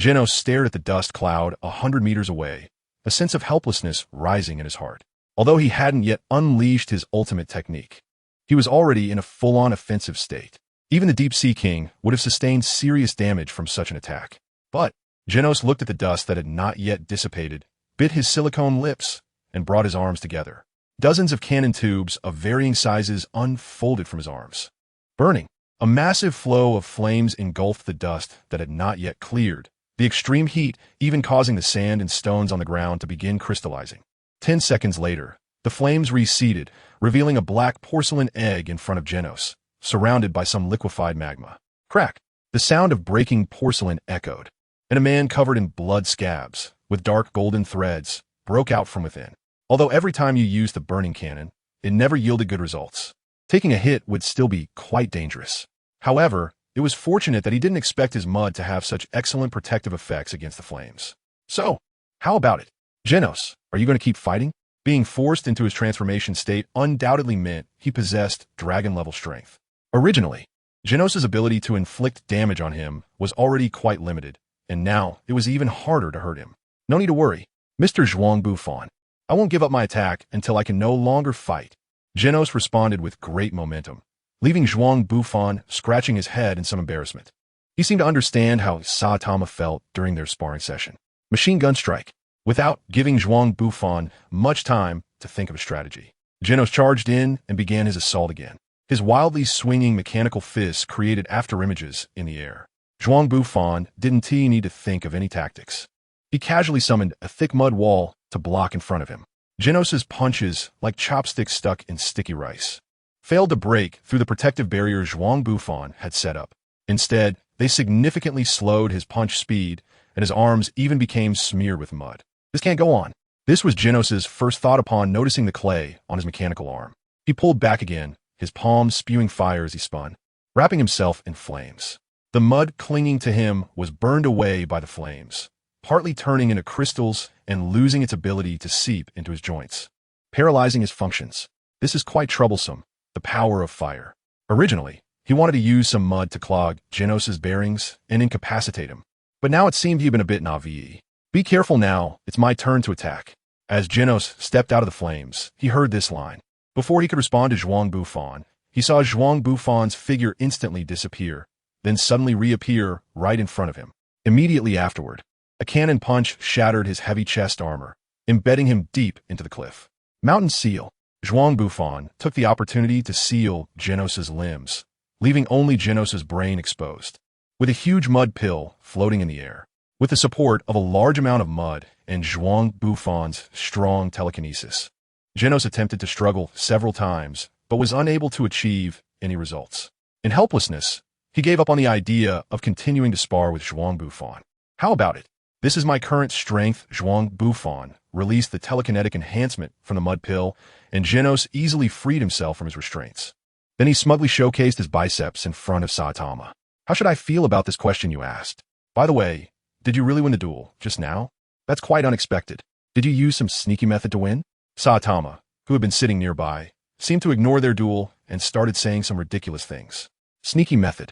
Genos stared at the dust cloud 100 meters away, a sense of helplessness rising in his heart. Although he hadn't yet unleashed his ultimate technique, he was already in a full-on offensive state. Even the Deep Sea King would have sustained serious damage from such an attack. But Genos looked at the dust that had not yet dissipated, bit his silicone lips, and brought his arms together. Dozens of cannon tubes of varying sizes unfolded from his arms. Burning, a massive flow of flames engulfed the dust that had not yet cleared, the extreme heat even causing the sand and stones on the ground to begin crystallizing. 10 seconds later, the flames receded, revealing a black porcelain egg in front of Genos, surrounded by some liquefied magma. Crack! The sound of breaking porcelain echoed, and a man covered in blood scabs, with dark golden threads, broke out from within. Although every time you used the burning cannon, it never yielded good results. Taking a hit would still be quite dangerous. However, it was fortunate that he didn't expect his mud to have such excellent protective effects against the flames. So, how about it? Genos, are you going to keep fighting? Being forced into his transformation state undoubtedly meant he possessed dragon-level strength. Originally, Genos' ability to inflict damage on him was already quite limited, and now it was even harder to hurt him. No need to worry, Mr. Zhuang Bufan. I won't give up my attack until I can no longer fight. Genos responded with great momentum, leaving Zhuang Bufan scratching his head in some embarrassment. He seemed to understand how Saitama felt during their sparring session. Machine gun strike. Without giving Zhuang Bufan much time to think of a strategy, Genos charged in and began his assault again. His wildly swinging mechanical fists created afterimages in the air. Zhuang Bufan didn't need to think of any tactics. He casually summoned a thick mud wall to block in front of him. Genos' punches, like chopsticks stuck in sticky rice, failed to break through the protective barrier Zhuang Bufan had set up. Instead, they significantly slowed his punch speed, and his arms even became smeared with mud. This can't go on. This was Genos' first thought upon noticing the clay on his mechanical arm. He pulled back again, his palms spewing fire as he spun, wrapping himself in flames. The mud clinging to him was burned away by the flames, partly turning into crystals and losing its ability to seep into his joints, paralyzing his functions. This is quite troublesome, the power of fire. Originally, he wanted to use some mud to clog Genos' bearings and incapacitate him, but now it seemed he'd been a bit naive. Be careful now, it's my turn to attack. As Genos stepped out of the flames, he heard this line. Before he could respond to Zhuang Bufan, he saw Zhuang Bufan's figure instantly disappear, then suddenly reappear right in front of him. Immediately afterward, a cannon punch shattered his heavy chest armor, embedding him deep into the cliff. Mountain seal. Zhuang Bufan took the opportunity to seal Genos' limbs, leaving only Genos' brain exposed, with a huge mud pill floating in the air. With the support of a large amount of mud and Zhuang Bufan's strong telekinesis, Genos attempted to struggle several times, but was unable to achieve any results. In helplessness, he gave up on the idea of continuing to spar with Zhuang Bufan. How about it? This is my current strength. Zhuang Bufan released the telekinetic enhancement from the mud pill, and Genos easily freed himself from his restraints. Then he smugly showcased his biceps in front of Saitama. How should I feel about this question, you asked? By the way, did you really win the duel just now? That's quite unexpected. Did you use some sneaky method to win? Saitama, who had been sitting nearby, seemed to ignore their duel and started saying some ridiculous things. Sneaky method.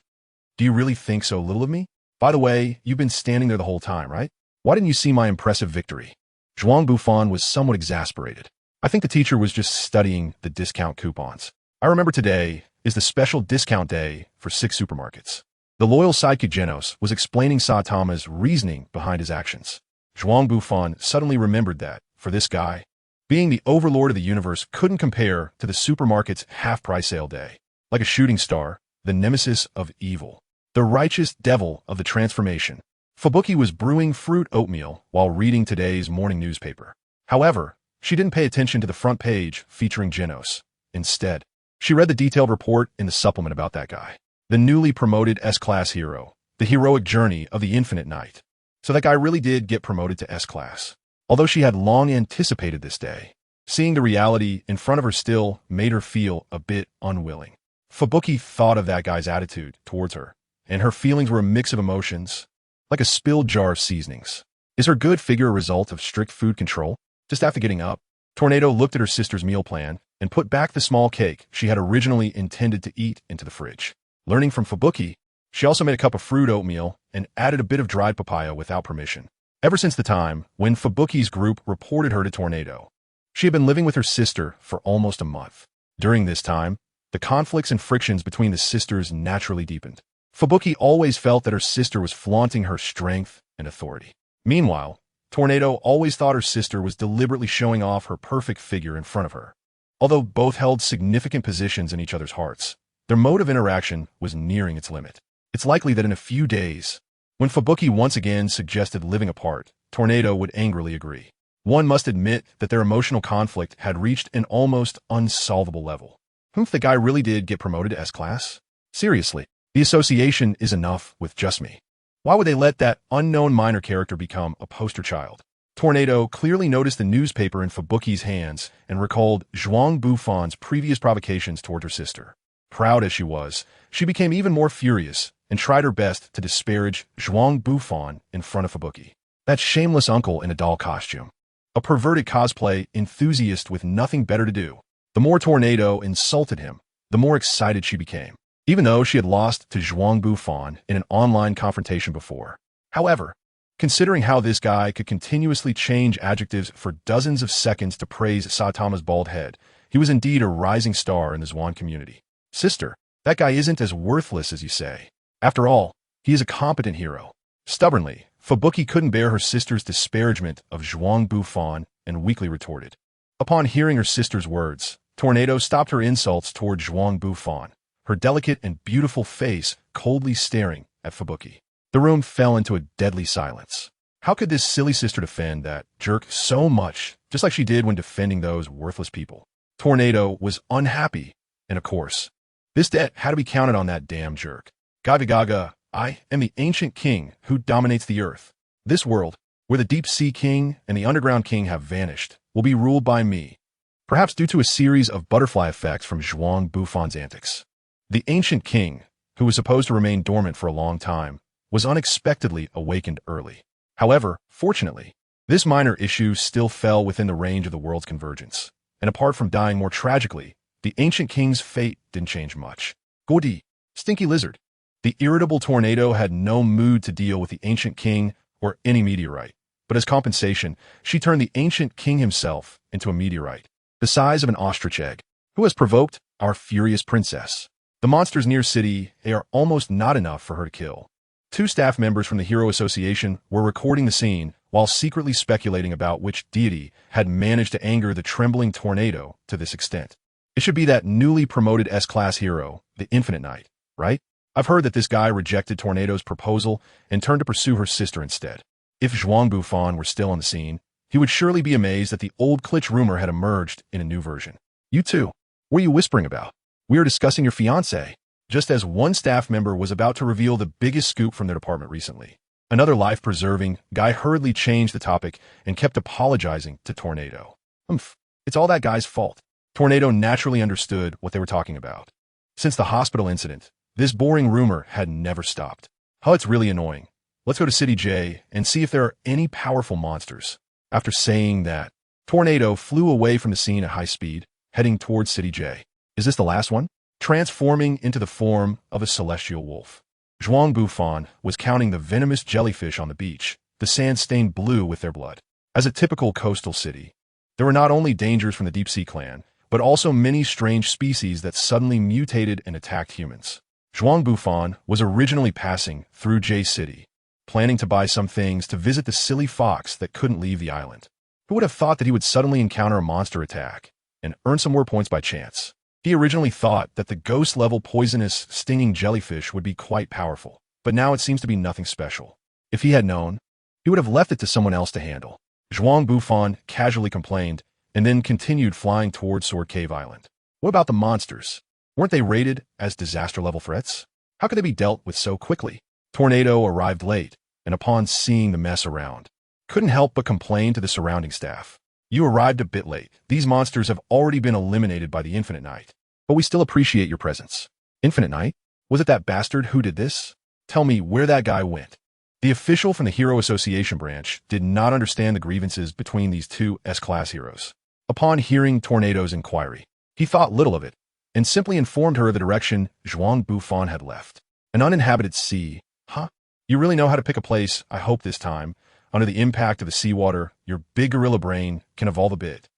Do you really think so little of me? By the way, you've been standing there the whole time, right? Why didn't you see my impressive victory? Zhuang Bufan was somewhat exasperated. I think the teacher was just studying the discount coupons. I remember today is the special discount day for 6 supermarkets. The loyal sidekick Genos was explaining Saitama's reasoning behind his actions. Zhuang Bufan suddenly remembered that, for this guy, being the overlord of the universe couldn't compare to the supermarket's half-price sale day. Like a shooting star, the nemesis of evil, the righteous devil of the transformation, Fubuki was brewing fruit oatmeal while reading today's morning newspaper. However, she didn't pay attention to the front page featuring Genos. Instead, she read the detailed report in the supplement about that guy, the newly promoted S-Class hero, the heroic journey of the Infinite Knight. So that guy really did get promoted to S-Class. Although she had long anticipated this day, seeing the reality in front of her still made her feel a bit unwilling. Fubuki thought of that guy's attitude towards her, and her feelings were a mix of emotions, like a spilled jar of seasonings. Is her good figure a result of strict food control? Just after getting up, Tornado looked at her sister's meal plan and put back the small cake she had originally intended to eat into the fridge. Learning from Fubuki, she also made a cup of fruit oatmeal and added a bit of dried papaya without permission. Ever since the time when Fubuki's group reported her to Tornado, she had been living with her sister for almost a month. During this time, the conflicts and frictions between the sisters naturally deepened. Fubuki always felt that her sister was flaunting her strength and authority. Meanwhile, Tornado always thought her sister was deliberately showing off her perfect figure in front of her. Although both held significant positions in each other's hearts, their mode of interaction was nearing its limit. It's likely that in a few days, when Fubuki once again suggested living apart, Tornado would angrily agree. One must admit that their emotional conflict had reached an almost unsolvable level. If the guy really did get promoted to S-Class? Seriously, the association is enough with just me. Why would they let that unknown minor character become a poster child? Tornado clearly noticed the newspaper in Fubuki's hands and recalled Zhuang Bufan's previous provocations toward her sister. Proud as she was, she became even more furious and tried her best to disparage Zhuang Bufan in front of Fubuki. That shameless uncle in a doll costume. A perverted cosplay enthusiast with nothing better to do. The more Tornado insulted him, the more excited she became, even though she had lost to Zhuang Bufan in an online confrontation before. However, considering how this guy could continuously change adjectives for dozens of seconds to praise Saitama's bald head, he was indeed a rising star in the Zhuang community. Sister, that guy isn't as worthless as you say. After all, he is a competent hero. Stubbornly, Fubuki couldn't bear her sister's disparagement of Zhuang Bufan and weakly retorted. Upon hearing her sister's words, Tornado stopped her insults toward Zhuang Bufan, her delicate and beautiful face coldly staring at Fubuki. The room fell into a deadly silence. How could this silly sister defend that jerk so much, just like she did when defending those worthless people? Tornado was unhappy, and of course, this debt had to be counted on that damn jerk. Gaga Gaga, I am the ancient king who dominates the earth. This world, where the deep sea king and the underground king have vanished, will be ruled by me, perhaps due to a series of butterfly effects from Zhuang Bufan's antics. The ancient king, who was supposed to remain dormant for a long time, was unexpectedly awakened early. However, fortunately, this minor issue still fell within the range of the world's convergence, and apart from dying more tragically, the ancient king's fate didn't change much. Gordy, stinky lizard. The irritable Tornado had no mood to deal with the ancient king or any meteorite, but as compensation, she turned the ancient king himself into a meteorite, the size of an ostrich egg. Who has provoked our furious princess? The monsters near city, they are almost not enough for her to kill. 2 staff members from the Hero Association were recording the scene while secretly speculating about which deity had managed to anger the trembling Tornado to this extent. It should be that newly promoted S-Class hero, the Infinite Knight, right? I've heard that this guy rejected Tornado's proposal and turned to pursue her sister instead. If Zhuang Bufan were still on the scene, he would surely be amazed that the old Klitsch rumor had emerged in a new version. You two, what are you whispering about? We are discussing your fiancé. Just as one staff member was about to reveal the biggest scoop from their department recently, another life-preserving guy hurriedly changed the topic and kept apologizing to Tornado. It's all that guy's fault. Tornado naturally understood what they were talking about. Since the hospital incident, this boring rumor had never stopped. It's really annoying. Let's go to City J and see if there are any powerful monsters. After saying that, Tornado flew away from the scene at high speed, heading towards City J. Is this the last one? Transforming into the form of a celestial wolf. Zhuang Bufan was counting the venomous jellyfish on the beach, the sand stained blue with their blood. As a typical coastal city, There were not only dangers from the deep-sea clan, but also many strange species that suddenly mutated and attacked humans. Zhuang Bufan was originally passing through J City, planning to buy some things to visit the silly fox that couldn't leave the island. Who would have thought that he would suddenly encounter a monster attack and earn some more points by chance? He originally thought that the ghost-level poisonous, stinging jellyfish would be quite powerful, but now it seems to be nothing special. If he had known, he would have left it to someone else to handle. Zhuang Bufan casually complained, and then continued flying towards Sword Cave Island. What about the monsters? Weren't they rated as disaster-level threats? How could they be dealt with so quickly? Tornado arrived late, and upon seeing the mess around, couldn't help but complain to the surrounding staff. You arrived a bit late. These monsters have already been eliminated by the Infinite Knight, but we still appreciate your presence. Infinite Knight? Was it that bastard who did this? Tell me where that guy went. The official from the Hero Association branch did not understand the grievances between these two S-class heroes. Upon hearing Tornado's inquiry, he thought little of it, and simply informed her of the direction Zhuang Bufan had left. An uninhabited sea, huh? You really know how to pick a place, I hope this time. Under the impact of the seawater, your big gorilla brain can evolve a bit.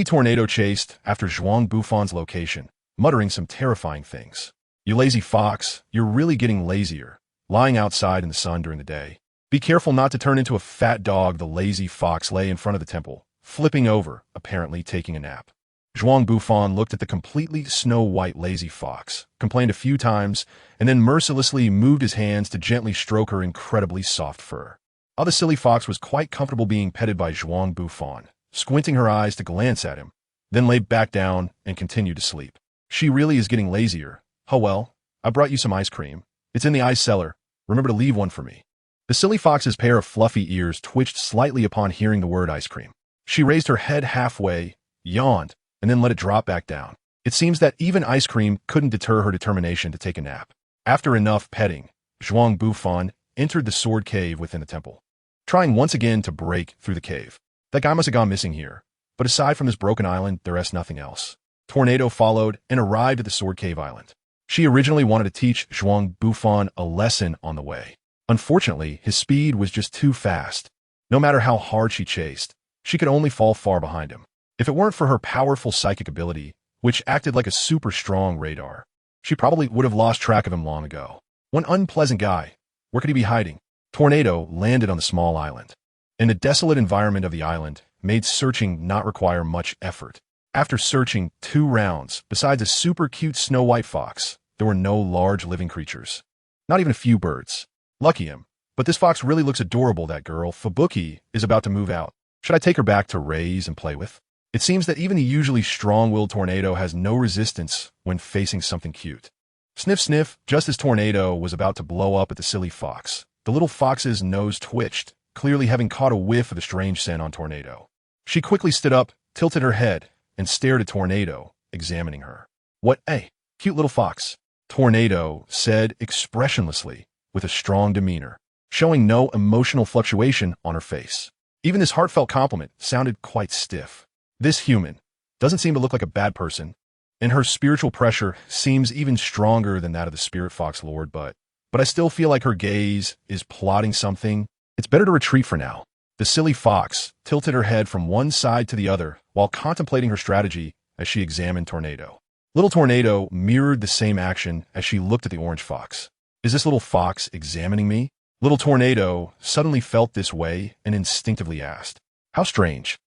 Tornado chased after Zhuang Bufan's location, muttering some terrifying things. You lazy fox, you're really getting lazier, lying outside in the sun during the day. Be careful not to turn into a fat dog. The lazy fox lay in front of the temple, flipping over, apparently taking a nap. Zhuang Bufan looked at the completely snow-white lazy fox, complained a few times, and then mercilessly moved his hands to gently stroke her incredibly soft fur. The silly fox was quite comfortable being petted by Zhuang Bufan, squinting her eyes to glance at him, then lay back down and continued to sleep. She really is getting lazier. Oh well, I brought you some ice cream. It's in the ice cellar. Remember to leave one for me. The silly fox's pair of fluffy ears twitched slightly upon hearing the word ice cream. She raised her head halfway, yawned, and then let it drop back down. It seems that even ice cream couldn't deter her determination to take a nap. After enough petting, Zhuang Bufan entered the sword cave within the temple, trying once again to break through the cave. That guy must have gone missing here, but aside from this broken island, there is nothing else. Tornado followed and arrived at the sword cave island. She originally wanted to teach Zhuang Bufan a lesson on the way. Unfortunately, his speed was just too fast. No matter how hard she chased, she could only fall far behind him. If it weren't for her powerful psychic ability, which acted like a super strong radar, she probably would have lost track of him long ago. One unpleasant guy. Where could he be hiding? Tornado landed on the small island. In the desolate environment of the island, made searching not require much effort. After searching 2 rounds, besides a super cute snow-white fox, there were no large living creatures. Not even a few birds. Lucky him. But this fox really looks adorable. That girl, Fubuki, is about to move out. Should I take her back to raise and play with? It seems that even the usually strong-willed Tornado has no resistance when facing something cute. Sniff sniff, just as Tornado was about to blow up at the silly fox, the little fox's nose twitched, clearly having caught a whiff of the strange scent on Tornado. She quickly stood up, tilted her head, and stared at Tornado, examining her. What a cute little fox, Tornado said expressionlessly, with a strong demeanor, showing no emotional fluctuation on her face. Even this heartfelt compliment sounded quite stiff. This human doesn't seem to look like a bad person, and her spiritual pressure seems even stronger than that of the Spirit Fox Lord, but I still feel like her gaze is plotting something. It's better to retreat for now. The silly fox tilted her head from one side to the other while contemplating her strategy as she examined Tornado. Little Tornado mirrored the same action as she looked at the orange fox. Is this little fox examining me? Little Tornado suddenly felt this way and instinctively asked, how strange.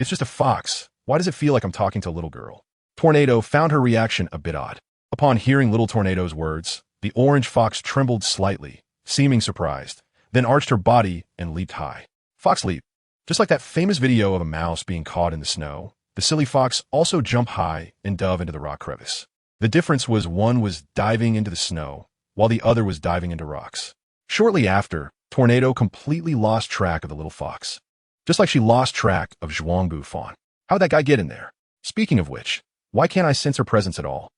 It's just a fox. Why does it feel like I'm talking to a little girl? Tornado found her reaction a bit odd. Upon hearing little Tornado's words, the orange fox trembled slightly, seeming surprised, then arched her body and leaped high. Fox leap. Just like that famous video of a mouse being caught in the snow, the silly fox also jumped high and dove into the rock crevice. The difference was one was diving into the snow, while the other was diving into rocks. Shortly after, Tornado completely lost track of the little fox. Just like she lost track of Zhuang Bufan. How'd that guy get in there? Speaking of which, why can't I sense her presence at all?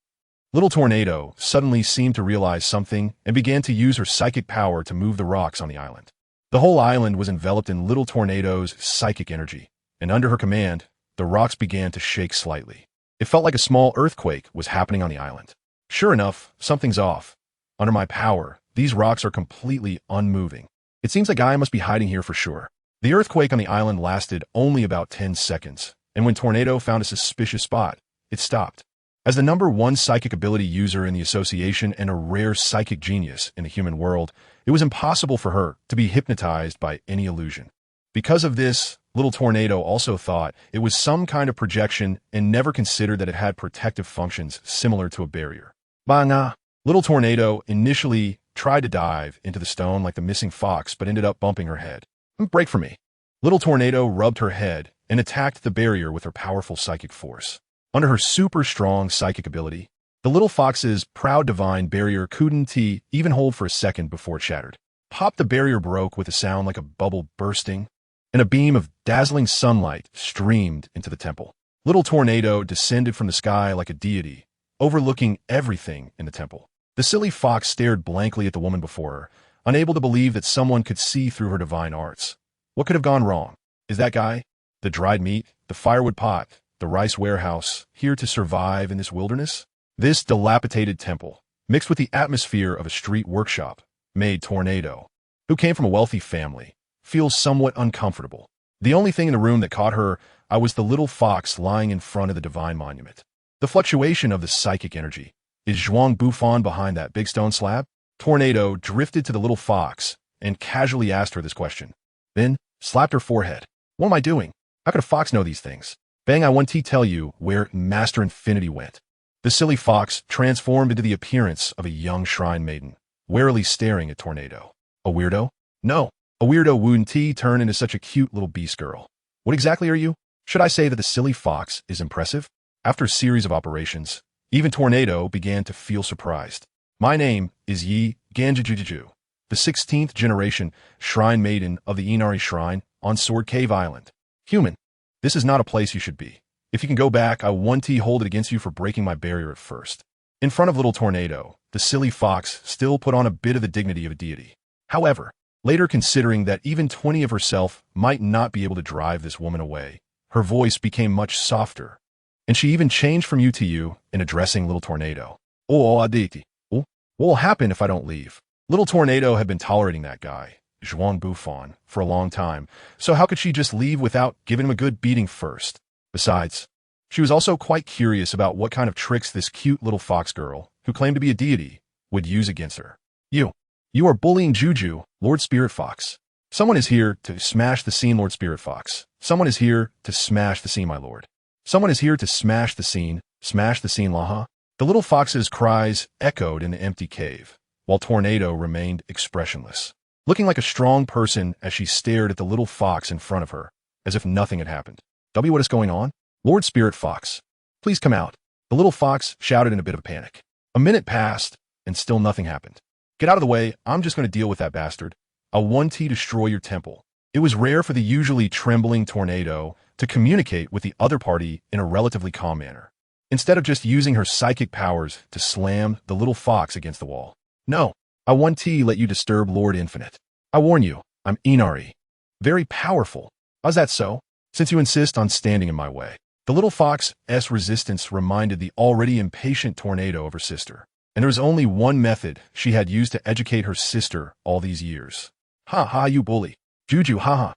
Little Tornado suddenly seemed to realize something and began to use her psychic power to move the rocks on the island. The whole island was enveloped in Little Tornado's psychic energy, and under her command, the rocks began to shake slightly. It felt like a small earthquake was happening on the island. Sure enough, something's off. Under my power, these rocks are completely unmoving. It seems a guy must be hiding here for sure. The earthquake on the island lasted only about 10 seconds, and when Tornado found a suspicious spot, it stopped. As the #1 psychic ability user in the association and a rare psychic genius in the human world, it was impossible for her to be hypnotized by any illusion. Because of this, little Tornado also thought it was some kind of projection and never considered that it had protective functions similar to a barrier. Banga! Little Tornado initially tried to dive into the stone like the missing fox, but ended up bumping her head. Break for me. Little Tornado rubbed her head and attacked the barrier with her powerful psychic force. Under her super strong psychic ability, the little fox's proud divine barrier couldn't even hold for a second before it shattered. Pop! The barrier broke with a sound like a bubble bursting, and a beam of dazzling sunlight streamed into the temple. Little Tornado descended from the sky like a deity, overlooking everything in the temple. The silly fox stared blankly at the woman before her, unable to believe that someone could see through her divine arts. What could have gone wrong? Is that guy, the dried meat, the firewood pot, the rice warehouse, here to survive in this wilderness? This dilapidated temple, mixed with the atmosphere of a street workshop, made Tornado, who came from a wealthy family, feel somewhat uncomfortable. The only thing in the room that caught her eye was the little fox lying in front of the divine monument. The fluctuation of the psychic energy. Is Zhuang Bufan behind that big stone slab? Tornado drifted to the little fox and casually asked her this question. Then slapped her forehead. What am I doing? How could a fox know these things? Bang, I want to tell you where Master Infinity went. The silly fox transformed into the appearance of a young shrine maiden, warily staring at Tornado. A weirdo? No, a weirdo wouldn't turn into such a cute little beast girl. What exactly are you? Should I say that the silly fox is impressive? After a series of operations, even Tornado began to feel surprised. My name is Yi Ganjajujuju, the 16th generation shrine maiden of the Inari Shrine on Sword Cave Island. Human, this is not a place you should be. If you can go back, I want to hold it against you for breaking my barrier at first. In front of little Tornado, the silly fox still put on a bit of the dignity of a deity. However, later considering that even 20 of herself might not be able to drive this woman away, her voice became much softer, and she even changed from you to you in addressing little Tornado. Oh, Aditi. Oh, what will happen if I don't leave? Little Tornado had been tolerating that guy, Zhuang Bufan, for a long time, so how could she just leave without giving him a good beating first? Besides, she was also quite curious about what kind of tricks this cute little fox girl, who claimed to be a deity, would use against her. You are bullying Juju, Lord Spirit Fox. Someone is here to smash the scene, Lord Spirit Fox. Someone is here to smash the scene, my lord. Someone is here to smash the scene, Laha. The little fox's cries echoed in the empty cave, while Tornado remained expressionless, looking like a strong person as she stared at the little fox in front of her, as if nothing had happened. What is going on? Lord Spirit Fox, please come out. The little fox shouted in a bit of panic. A minute passed, and still nothing happened. Get out of the way, I'm just going to deal with that bastard. I'll one-T destroy your temple. It was rare for the usually trembling Tornado to communicate with the other party in a relatively calm manner, instead of just using her psychic powers to slam the little fox against the wall. No, I one-T let you disturb Lord Infinite. I warn you, I'm Inari. Very powerful. How's that so? Since you insist on standing in my way. The little fox's resistance reminded the already impatient Tornado of her sister, and there was only one method she had used to educate her sister all these years. Ha ha, you bully. Juju, ha ha.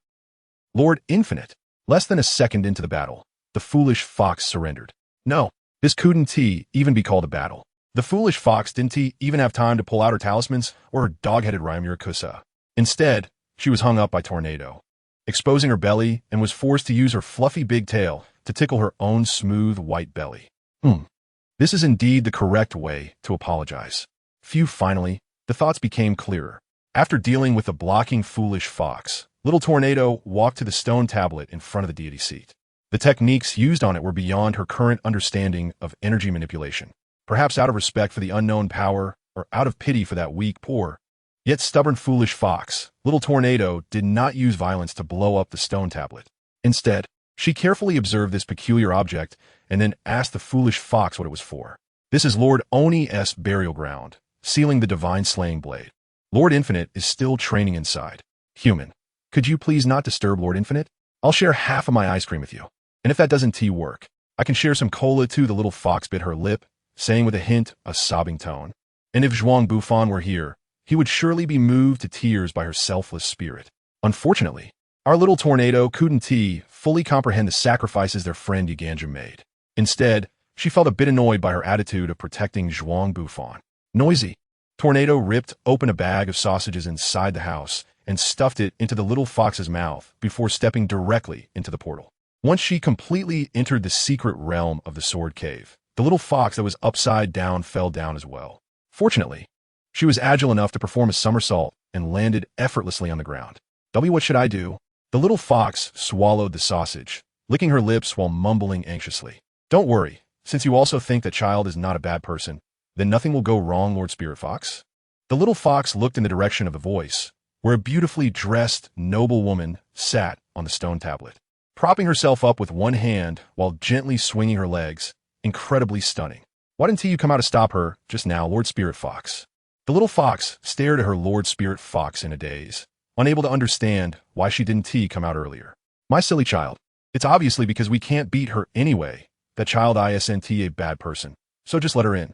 Lord Infinite. Less than a second into the battle, the foolish fox surrendered. No, this couldn't even be called a battle. The foolish fox didn't even have time to pull out her talismans or her dog-headed Raimurakusa. Instead, she was hung up by Tornado, exposing her belly, and was forced to use her fluffy big tail to tickle her own smooth white belly. This is indeed the correct way to apologize. Finally, the thoughts became clearer. After dealing with the blocking foolish fox, little Tornado walked to the stone tablet in front of the deity seat. The techniques used on it were beyond her current understanding of energy manipulation. Perhaps out of respect for the unknown power, or out of pity for that weak, poor, yet stubborn foolish fox, little Tornado did not use violence to blow up the stone tablet. Instead, she carefully observed this peculiar object and then asked the foolish fox what it was for. This is Lord Oni's burial ground, sealing the divine slaying blade. Lord Infinite is still training inside. Human, could you please not disturb Lord Infinite? I'll share half of my ice cream with you. And if that doesn't work, I can share some cola too. The little fox bit her lip, saying with a hint, a sobbing tone. And if Zhuang Bufan were here, he would surely be moved to tears by her selfless spirit. Unfortunately, our little Tornado couldn't fully comprehend the sacrifices their friend Yiganjia made. Instead, she felt a bit annoyed by her attitude of protecting Zhuang Bufan. Noisy. Tornado ripped open a bag of sausages inside the house and stuffed it into the little fox's mouth before stepping directly into the portal. Once she completely entered the secret realm of the sword cave, the little fox that was upside down fell down as well. Fortunately, she was agile enough to perform a somersault and landed effortlessly on the ground. What should I do? The little fox swallowed the sausage, licking her lips while mumbling anxiously. Don't worry, since you also think that child is not a bad person, then nothing will go wrong, Lord Spirit Fox. The little fox looked in the direction of the voice, where a beautifully dressed, noble woman sat on the stone tablet, propping herself up with one hand while gently swinging her legs. Incredibly stunning. Why didn't you come out to stop her just now, Lord Spirit Fox? The little fox stared at her Lord Spirit Fox in a daze, unable to understand why she didn't come out earlier. My silly child. It's obviously because we can't beat her anyway. That child isn't a bad person, so just let her in.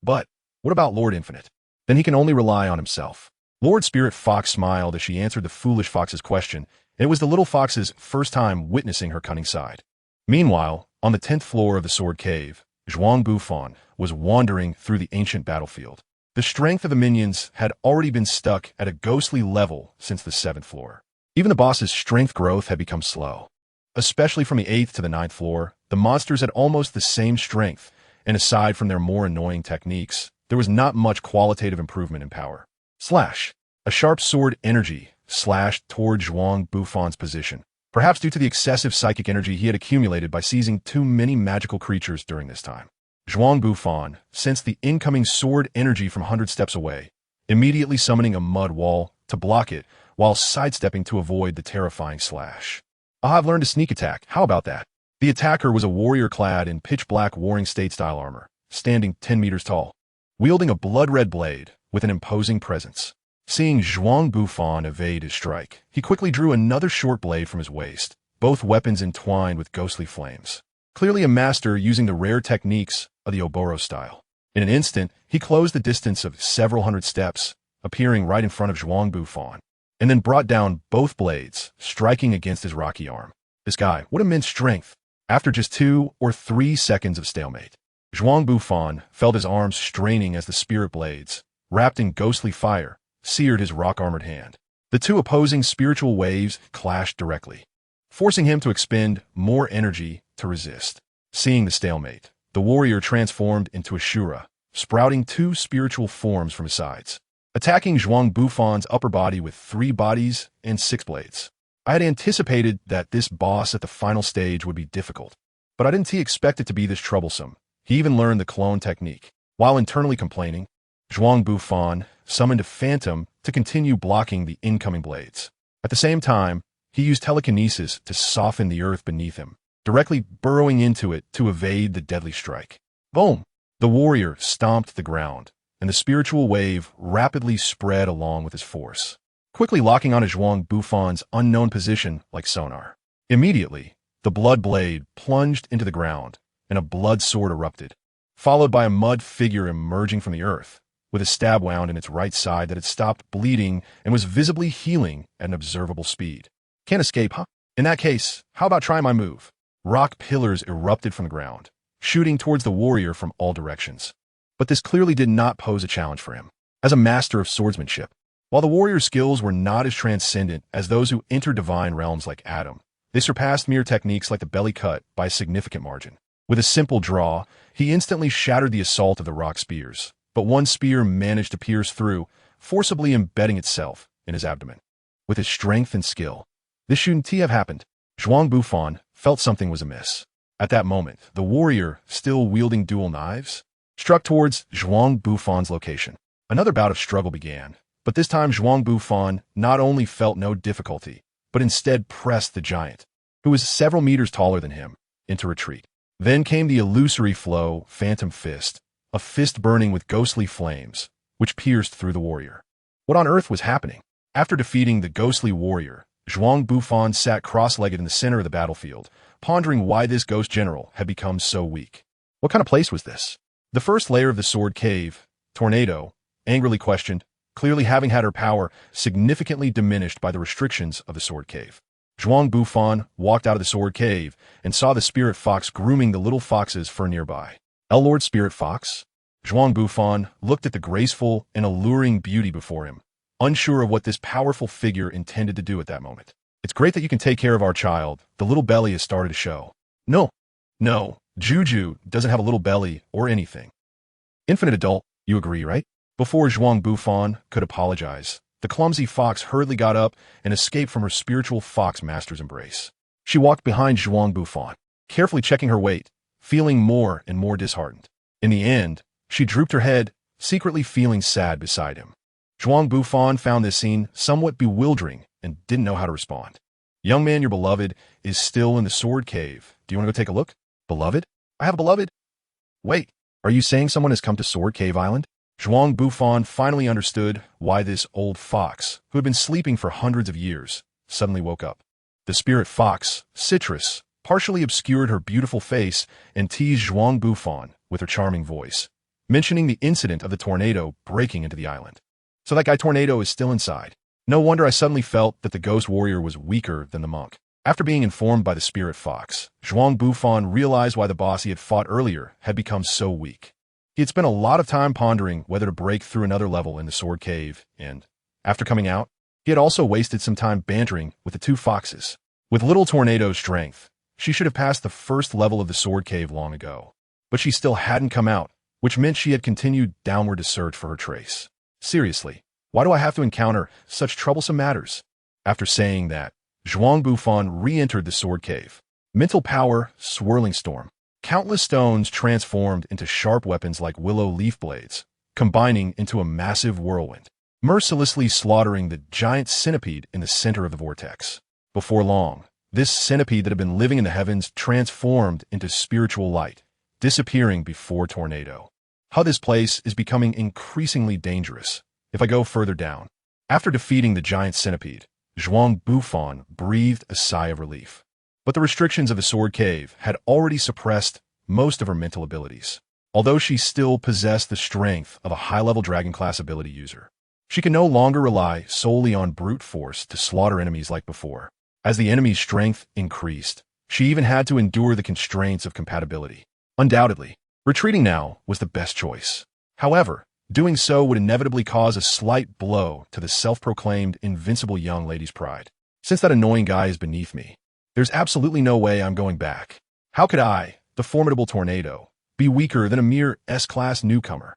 But what about Lord Infinite? Then he can only rely on himself. Lord Spirit Fox smiled as she answered the foolish fox's question, and it was the little fox's first time witnessing her cunning side. Meanwhile, on the 10th floor of the sword cave, Zhuang Bufan was wandering through the ancient battlefield. The strength of the minions had already been stuck at a ghostly level since the 7th floor. Even the boss's strength growth had become slow. Especially from the 8th to the 9th floor, the monsters had almost the same strength, and aside from their more annoying techniques, there was not much qualitative improvement in power. Slash. A sharp sword energy slashed toward Zhuang Bufan's position, perhaps due to the excessive psychic energy he had accumulated by seizing too many magical creatures during this time. Zhuang Bufan sensed the incoming sword energy from 100 steps away, immediately summoning a mud wall to block it while sidestepping to avoid the terrifying slash. I've learned a sneak attack. How about that? The attacker was a warrior clad in pitch-black Warring State-style armor, standing 10 meters tall, wielding a blood-red blade with an imposing presence. Seeing Zhuang Bufan evade his strike, he quickly drew another short blade from his waist, both weapons entwined with ghostly flames. Clearly a master using the rare techniques of the Oboro style. In an instant, he closed the distance of several hundred steps, appearing right in front of Zhuang Bufan, and then brought down both blades, striking against his rocky arm. This guy, what immense strength! After just 2 or 3 seconds of stalemate, Zhuang Bufan felt his arms straining as the spirit blades, wrapped in ghostly fire, seared his rock-armored hand. The two opposing spiritual waves clashed directly, forcing him to expend more energy to resist. Seeing the stalemate, the warrior transformed into a Shura, sprouting 2 spiritual forms from his sides, attacking Zhuang Bufan's upper body with 3 bodies and 6 blades. I had anticipated that this boss at the final stage would be difficult, but I didn't expect it to be this troublesome. He even learned the clone technique. While internally complaining, Zhuang Bufan summoned a phantom to continue blocking the incoming blades. At the same time, he used telekinesis to soften the earth beneath him, directly burrowing into it to evade the deadly strike. Boom! The warrior stomped the ground, and the spiritual wave rapidly spread along with his force, quickly locking onto Zhuang Bufan's unknown position like sonar. Immediately, the blood blade plunged into the ground, and a blood sword erupted, followed by a mud figure emerging from the earth, with a stab wound in its right side that had stopped bleeding and was visibly healing at an observable speed. Can't escape, huh? In that case, how about trying my move? Rock pillars erupted from the ground, shooting towards the warrior from all directions. But this clearly did not pose a challenge for him. As a master of swordsmanship, while the warrior's skills were not as transcendent as those who enter divine realms like Adam, they surpassed mere techniques like the belly cut by a significant margin. With a simple draw, he instantly shattered the assault of the rock spears, but one spear managed to pierce through, forcibly embedding itself in his abdomen. With his strength and skill, this shouldn't have happened. Zhuang Bufan felt something was amiss. At that moment, the warrior, still wielding dual knives, struck towards Zhuang Bufan's location. Another bout of struggle began, but this time Zhuang Bufan not only felt no difficulty, but instead pressed the giant, who was several meters taller than him, into retreat. Then came the illusory flow phantom fist, a fist burning with ghostly flames, which pierced through the warrior. What on earth was happening? After defeating the ghostly warrior, Zhuang Bufan sat cross-legged in the center of the battlefield, pondering why this ghost general had become so weak. What kind of place was this? The first layer of the sword cave, Tornado, angrily questioned, clearly having had her power significantly diminished by the restrictions of the sword cave. Zhuang Bufan walked out of the sword cave and saw the spirit fox grooming the little foxes for nearby. El Lord Spirit Fox? Zhuang Bufan looked at the graceful and alluring beauty before him, unsure of what this powerful figure intended to do at that moment. It's great that you can take care of our child. The little belly has started to show. No, Juju doesn't have a little belly or anything. Infinite adult, you agree, right? Before Zhuang Bufan could apologize, the clumsy fox hurriedly got up and escaped from her spiritual fox master's embrace. She walked behind Zhuang Bufan, carefully checking her weight, feeling more and more disheartened. In the end, she drooped her head, secretly feeling sad beside him. Zhuang Bufan found this scene somewhat bewildering and didn't know how to respond. Young man, your beloved is still in the sword cave. Do you want to go take a look? Beloved? I have a beloved? Wait, are you saying someone has come to Sword Cave Island? Zhuang Bufan finally understood why this old fox, who had been sleeping for hundreds of years, suddenly woke up. The spirit fox, Citrus, partially obscured her beautiful face and teased Zhuang Bufan with her charming voice, mentioning the incident of the tornado breaking into the island. So that guy Tornado is still inside. No wonder I suddenly felt that the ghost warrior was weaker than the monk. After being informed by the spirit fox, Zhuang Bufan realized why the boss he had fought earlier had become so weak. He had spent a lot of time pondering whether to break through another level in the sword cave, and, after coming out, he had also wasted some time bantering with the two foxes. With little Tornado's strength, she should have passed the first level of the sword cave long ago. But she still hadn't come out, which meant she had continued downward to search for her trace. Seriously, why do I have to encounter such troublesome matters? After saying that, Zhuang Bufan re-entered the sword cave. Mental power, swirling storm. Countless stones transformed into sharp weapons like willow leaf blades, combining into a massive whirlwind, mercilessly slaughtering the giant centipede in the center of the vortex. Before long, this centipede that had been living in the heavens transformed into spiritual light, disappearing before Tornado. How this place is becoming increasingly dangerous if I go further down. After defeating the giant centipede, Zhuang Bufan breathed a sigh of relief. But the restrictions of the sword cave had already suppressed most of her mental abilities. Although she still possessed the strength of a high-level dragon class ability user, she could no longer rely solely on brute force to slaughter enemies like before. As the enemy's strength increased, she even had to endure the constraints of compatibility. Undoubtedly, retreating now was the best choice. However, doing so would inevitably cause a slight blow to the self-proclaimed invincible young lady's pride. Since that annoying guy is beneath me, there's absolutely no way I'm going back. How could I, the formidable Tornado, be weaker than a mere S-class newcomer?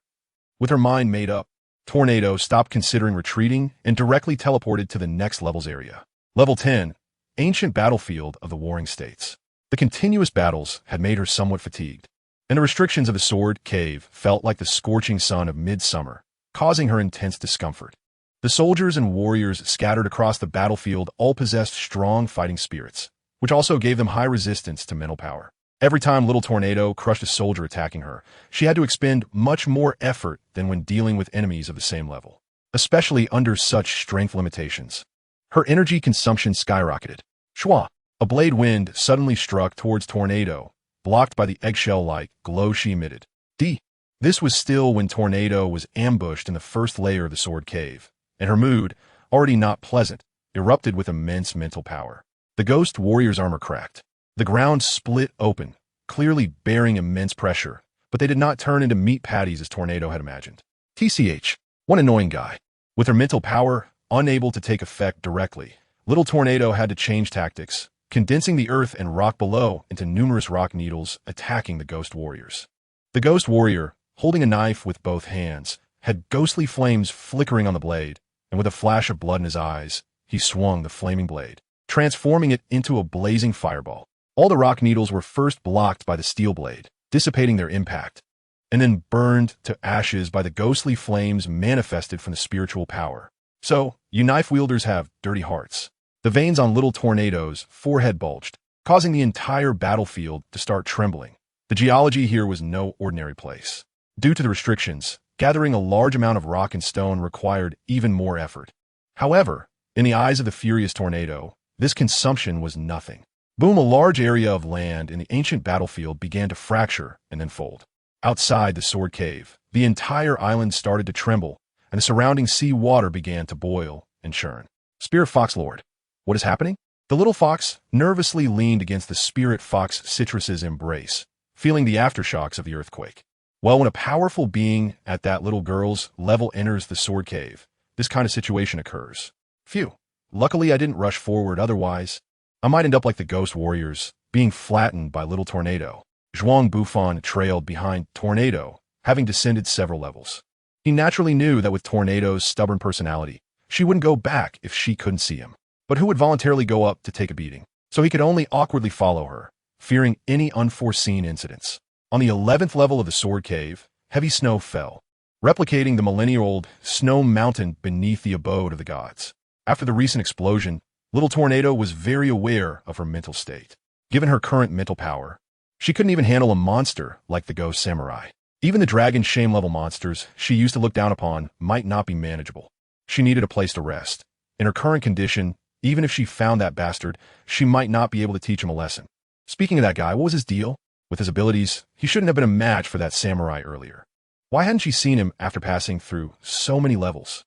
With her mind made up, Tornado stopped considering retreating and directly teleported to the next level's area. Level 10, Ancient Battlefield of the Warring States. The continuous battles had made her somewhat fatigued, and the restrictions of the sword cave felt like the scorching sun of midsummer, causing her intense discomfort. The soldiers and warriors scattered across the battlefield all possessed strong fighting spirits, which also gave them high resistance to mental power. Every time little Tornado crushed a soldier attacking her, she had to expend much more effort than when dealing with enemies of the same level, especially under such strength limitations. Her energy consumption skyrocketed. Shwa! A blade wind suddenly struck towards Tornado, blocked by the eggshell-like glow she emitted. This was still when Tornado was ambushed in the first layer of the sword cave, and her mood, already not pleasant, erupted with immense mental power. The ghost warrior's armor cracked. The ground split open, clearly bearing immense pressure, but they did not turn into meat patties as Tornado had imagined. One annoying guy. With her mental power unable to take effect directly, little Tornado had to change tactics, condensing the earth and rock below into numerous rock needles attacking the ghost warriors. The ghost warrior, holding a knife with both hands, had ghostly flames flickering on the blade, and with a flash of blood in his eyes, he swung the flaming blade, transforming it into a blazing fireball. All the rock needles were first blocked by the steel blade, dissipating their impact, and then burned to ashes by the ghostly flames manifested from the spiritual power. So, you knife wielders have dirty hearts. The veins on little Tornado's forehead bulged, causing the entire battlefield to start trembling. The geology here was no ordinary place. Due to the restrictions, gathering a large amount of rock and stone required even more effort. However, in the eyes of the furious Tornado, this consumption was nothing. Boom! A large area of land in the ancient battlefield began to fracture and then fold. Outside the sword cave, the entire island started to tremble, and the surrounding sea water began to boil and churn. Spirit Fox Lord, what is happening? The little fox nervously leaned against the spirit fox Citrus's embrace, feeling the aftershocks of the earthquake. Well, when a powerful being at that little girl's level enters the sword cave, this kind of situation occurs. Phew. Luckily, I didn't rush forward, otherwise, I might end up like the ghost warriors, being flattened by Little Tornado. Zhuang Bufan trailed behind Tornado, having descended several levels. He naturally knew that with Tornado's stubborn personality, she wouldn't go back if she couldn't see him. But who would voluntarily go up to take a beating? So he could only awkwardly follow her, fearing any unforeseen incidents. On the 11th level of the sword cave, heavy snow fell, replicating the millennia-old snow mountain beneath the abode of the gods. After the recent explosion, Little Tornado was very aware of her mental state. Given her current mental power, she couldn't even handle a monster like the Ghost Samurai. Even the dragon shame-level monsters she used to look down upon might not be manageable. She needed a place to rest. In her current condition, even if she found that bastard, she might not be able to teach him a lesson. Speaking of that guy, what was his deal? With his abilities, he shouldn't have been a match for that samurai earlier. Why hadn't she seen him after passing through so many levels?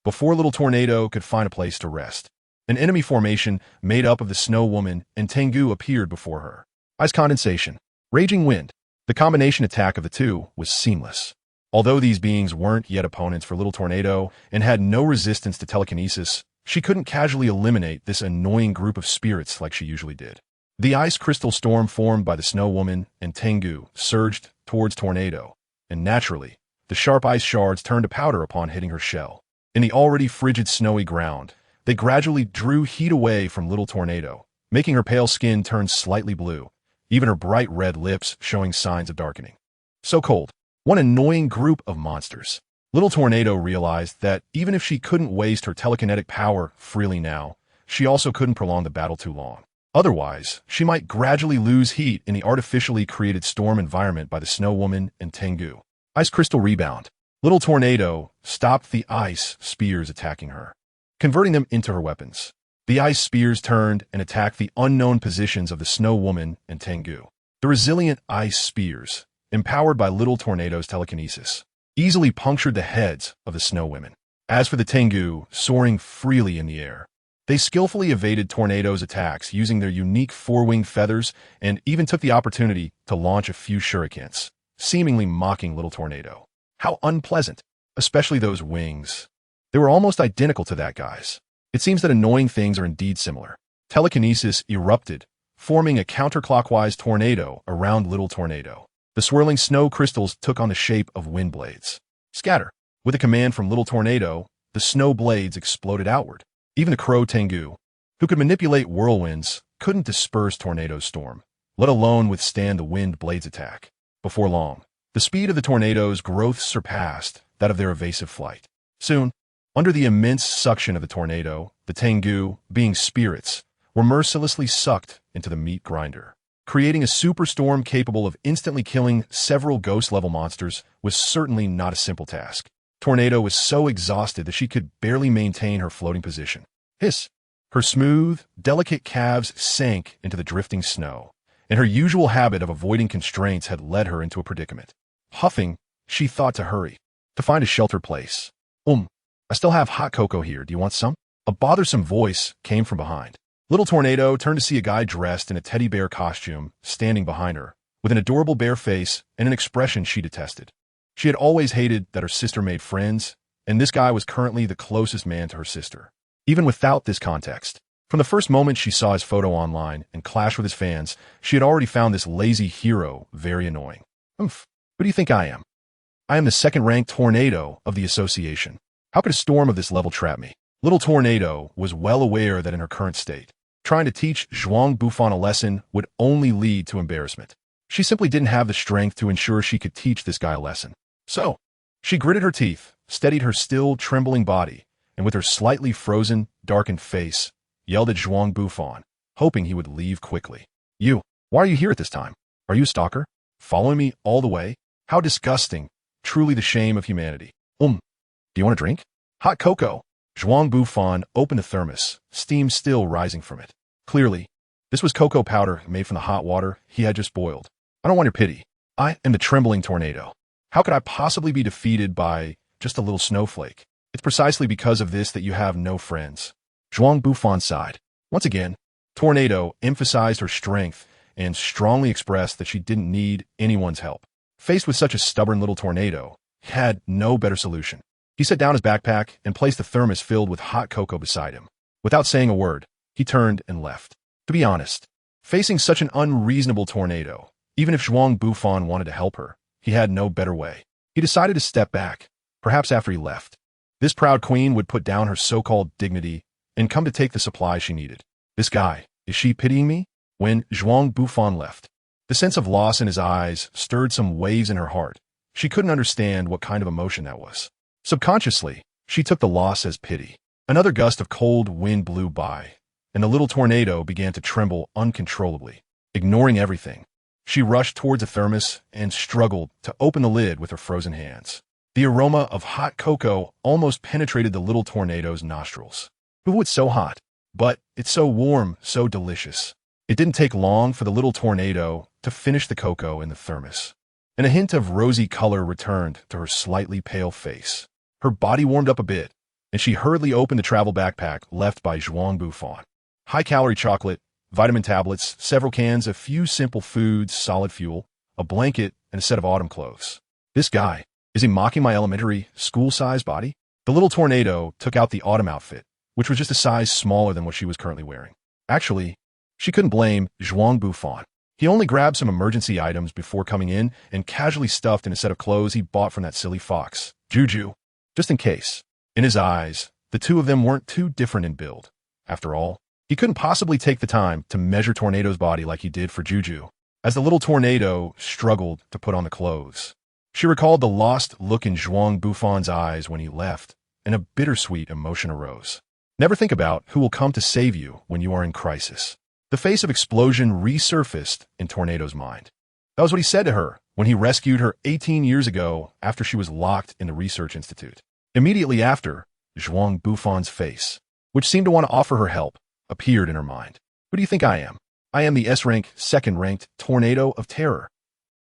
Before Little Tornado could find a place to rest, an enemy formation made up of the Snow Woman and Tengu appeared before her. Ice condensation, raging wind. The combination attack of the two was seamless. Although these beings weren't yet opponents for Little Tornado and had no resistance to telekinesis, she couldn't casually eliminate this annoying group of spirits like she usually did. The ice crystal storm formed by the Snow Woman and Tengu surged towards Tornado, and naturally, the sharp ice shards turned to powder upon hitting her shell. In the already frigid snowy ground, they gradually drew heat away from Little Tornado, making her pale skin turn slightly blue, even her bright red lips showing signs of darkening. So cold. One annoying group of monsters. Little Tornado realized that even if she couldn't waste her telekinetic power freely now, she also couldn't prolong the battle too long. Otherwise, she might gradually lose heat in the artificially created storm environment by the Snow Woman and Tengu. Ice Crystal Rebound. Little Tornado stopped the ice spears attacking her, converting them into her weapons. The ice spears turned and attacked the unknown positions of the Snow Woman and Tengu. The resilient ice spears, empowered by Little Tornado's telekinesis, easily punctured the heads of the Snow Women. As for the Tengu, soaring freely in the air, they skillfully evaded Tornado's attacks using their unique four-winged feathers and even took the opportunity to launch a few shurikens, seemingly mocking Little Tornado. How unpleasant, especially those wings. They were almost identical to that guy's. It seems that annoying things are indeed similar. Telekinesis erupted, forming a counterclockwise tornado around Little Tornado. The swirling snow crystals took on the shape of wind blades. Scatter. With a command from Little Tornado, the snow blades exploded outward. Even the crow Tengu, who could manipulate whirlwinds, couldn't disperse Tornado's storm, let alone withstand the wind blades' attack. Before long, the speed of the tornado's growth surpassed that of their evasive flight. Soon, under the immense suction of the tornado, the Tengu, being spirits, were mercilessly sucked into the meat grinder. Creating a superstorm capable of instantly killing several ghost-level monsters was certainly not a simple task. Tornado was so exhausted that she could barely maintain her floating position. Hiss! Her smooth, delicate calves sank into the drifting snow, and her usual habit of avoiding constraints had led her into a predicament. Huffing, she thought to hurry, to find a sheltered place. I still have hot cocoa here. Do you want some? A bothersome voice came from behind. Little Tornado turned to see a guy dressed in a teddy bear costume standing behind her, with an adorable bare face and an expression she detested. She had always hated that her sister made friends, and this guy was currently the closest man to her sister. Even without this context, from the first moment she saw his photo online and clashed with his fans, she had already found this lazy hero very annoying. Who do you think I am? I am the second-ranked Tornado of the association. How could a storm of this level trap me? Little Tornado was well aware that in her current state, trying to teach Zhuang Bufan a lesson would only lead to embarrassment. She simply didn't have the strength to ensure she could teach this guy a lesson. So, she gritted her teeth, steadied her still trembling body, and with her slightly frozen, darkened face, yelled at Zhuang Bufan, hoping he would leave quickly. You, why are you here at this time? Are you a stalker? Following me all the way? How disgusting. Truly the shame of humanity. Do you want a drink? Hot cocoa. Zhuang Bufan opened a thermos, steam still rising from it. Clearly, this was cocoa powder made from the hot water he had just boiled. I don't want your pity. I am the trembling Tornado. How could I possibly be defeated by just a little snowflake? It's precisely because of this that you have no friends. Zhuang Bufan sighed. Once again, Tornado emphasized her strength and strongly expressed that she didn't need anyone's help. Faced with such a stubborn little tornado, he had no better solution. He set down his backpack and placed the thermos filled with hot cocoa beside him. Without saying a word, he turned and left. To be honest, facing such an unreasonable tornado, even if Zhuang Bufan wanted to help her, he had no better way. He decided to step back, perhaps after he left. This proud queen would put down her so-called dignity and come to take the supply she needed. This guy, is she pitying me? When Zhuang Bufan left, the sense of loss in his eyes stirred some waves in her heart. She couldn't understand what kind of emotion that was. Subconsciously, she took the loss as pity. Another gust of cold wind blew by, and the little tornado began to tremble uncontrollably. Ignoring everything, she rushed towards a thermos and struggled to open the lid with her frozen hands. The aroma of hot cocoa almost penetrated the little tornado's nostrils. Ooh, it's so hot, but it's so warm, so delicious. It didn't take long for the little tornado to finish the cocoa in the thermos, and a hint of rosy color returned to her slightly pale face. Her body warmed up a bit, and she hurriedly opened the travel backpack left by Zhuang Bufan. High-calorie chocolate, vitamin tablets, several cans, a few simple foods, solid fuel, a blanket, and a set of autumn clothes. This guy, is he mocking my elementary, school-sized body? The little tornado took out the autumn outfit, which was just a size smaller than what she was currently wearing. Actually, she couldn't blame Zhuang Bufan. He only grabbed some emergency items before coming in and casually stuffed in a set of clothes he bought from that silly fox, Juju, just in case. In his eyes, the two of them weren't too different in build. After all, he couldn't possibly take the time to measure Tornado's body like he did for Juju. As the little tornado struggled to put on the clothes, she recalled the lost look in Zhuang Bufan's eyes when he left, and a bittersweet emotion arose. Never think about who will come to save you when you are in crisis. The face of explosion resurfaced in Tornado's mind. That was what he said to her when he rescued her 18 years ago after she was locked in the research institute. Immediately after, Zhuang Bufan's face, which seemed to want to offer her help, appeared in her mind. Who do you think I am? I am the S-rank, second-ranked tornado of terror.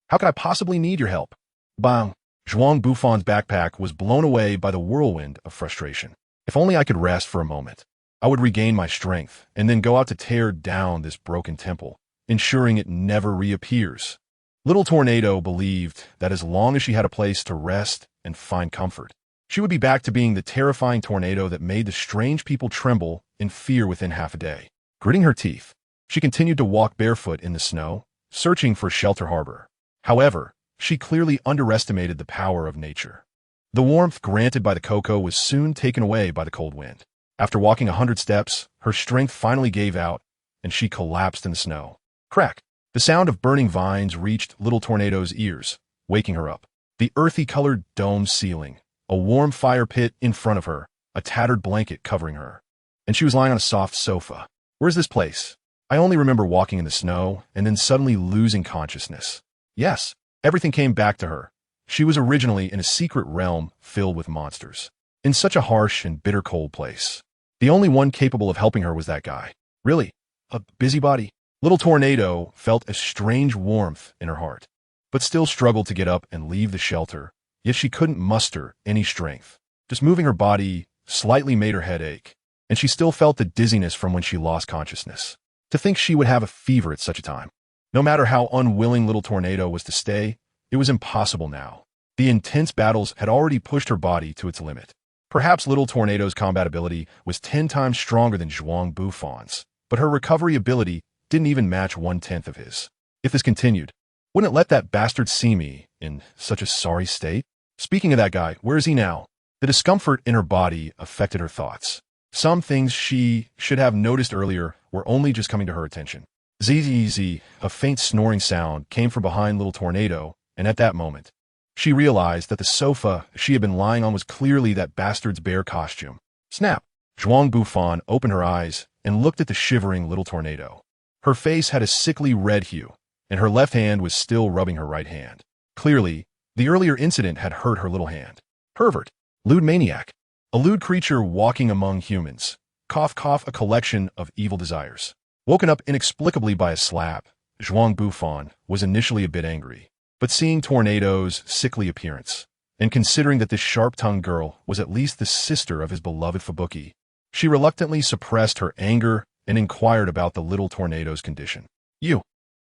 How could I possibly need your help? Bang! Zhuang Bufan's backpack was blown away by the whirlwind of frustration. If only I could rest for a moment. I would regain my strength and then go out to tear down this broken temple, ensuring it never reappears. Little Tornado believed that as long as she had a place to rest and find comfort, she would be back to being the terrifying tornado that made the strange people tremble in fear within half a day. Gritting her teeth, she continued to walk barefoot in the snow, searching for a shelter harbor. However, she clearly underestimated the power of nature. The warmth granted by the cocoa was soon taken away by the cold wind. After walking 100 steps, her strength finally gave out, and she collapsed in the snow. Crack! The sound of burning vines reached Little Tornado's ears, waking her up. The earthy-colored dome ceiling, a warm fire pit in front of her, a tattered blanket covering her. And she was lying on a soft sofa. Where's this place? I only remember walking in the snow and then suddenly losing consciousness. Yes, everything came back to her. She was originally in a secret realm filled with monsters. In such a harsh and bitter cold place. The only one capable of helping her was that guy. Really? A busybody? Little Tornado felt a strange warmth in her heart, but still struggled to get up and leave the shelter, yet she couldn't muster any strength. Just moving her body slightly made her head ache, and she still felt the dizziness from when she lost consciousness. To think she would have a fever at such a time. No matter how unwilling Little Tornado was to stay, it was impossible now. The intense battles had already pushed her body to its limit. Perhaps Little Tornado's combat ability was 10 times stronger than Zhuang Bufan's, but her recovery ability didn't even match 1/10 of his. If this continued, wouldn't it let that bastard see me in such a sorry state? Speaking of that guy, where is he now? The discomfort in her body affected her thoughts. Some things she should have noticed earlier were only just coming to her attention. Zzz, a faint snoring sound came from behind Little Tornado, and at that moment, she realized that the sofa she had been lying on was clearly that bastard's bear costume. Snap! Zhuang Bufan opened her eyes and looked at the shivering Little Tornado. Her face had a sickly red hue, and her left hand was still rubbing her right hand. Clearly, the earlier incident had hurt her little hand. Pervert. Lewd maniac. A lewd creature walking among humans. Cough cough, a collection of evil desires. Woken up inexplicably by a slap, Zhuang Bufan was initially a bit angry. But seeing Tornado's sickly appearance, and considering that this sharp-tongued girl was at least the sister of his beloved Fubuki, she reluctantly suppressed her anger and inquired about the little tornado's condition. You're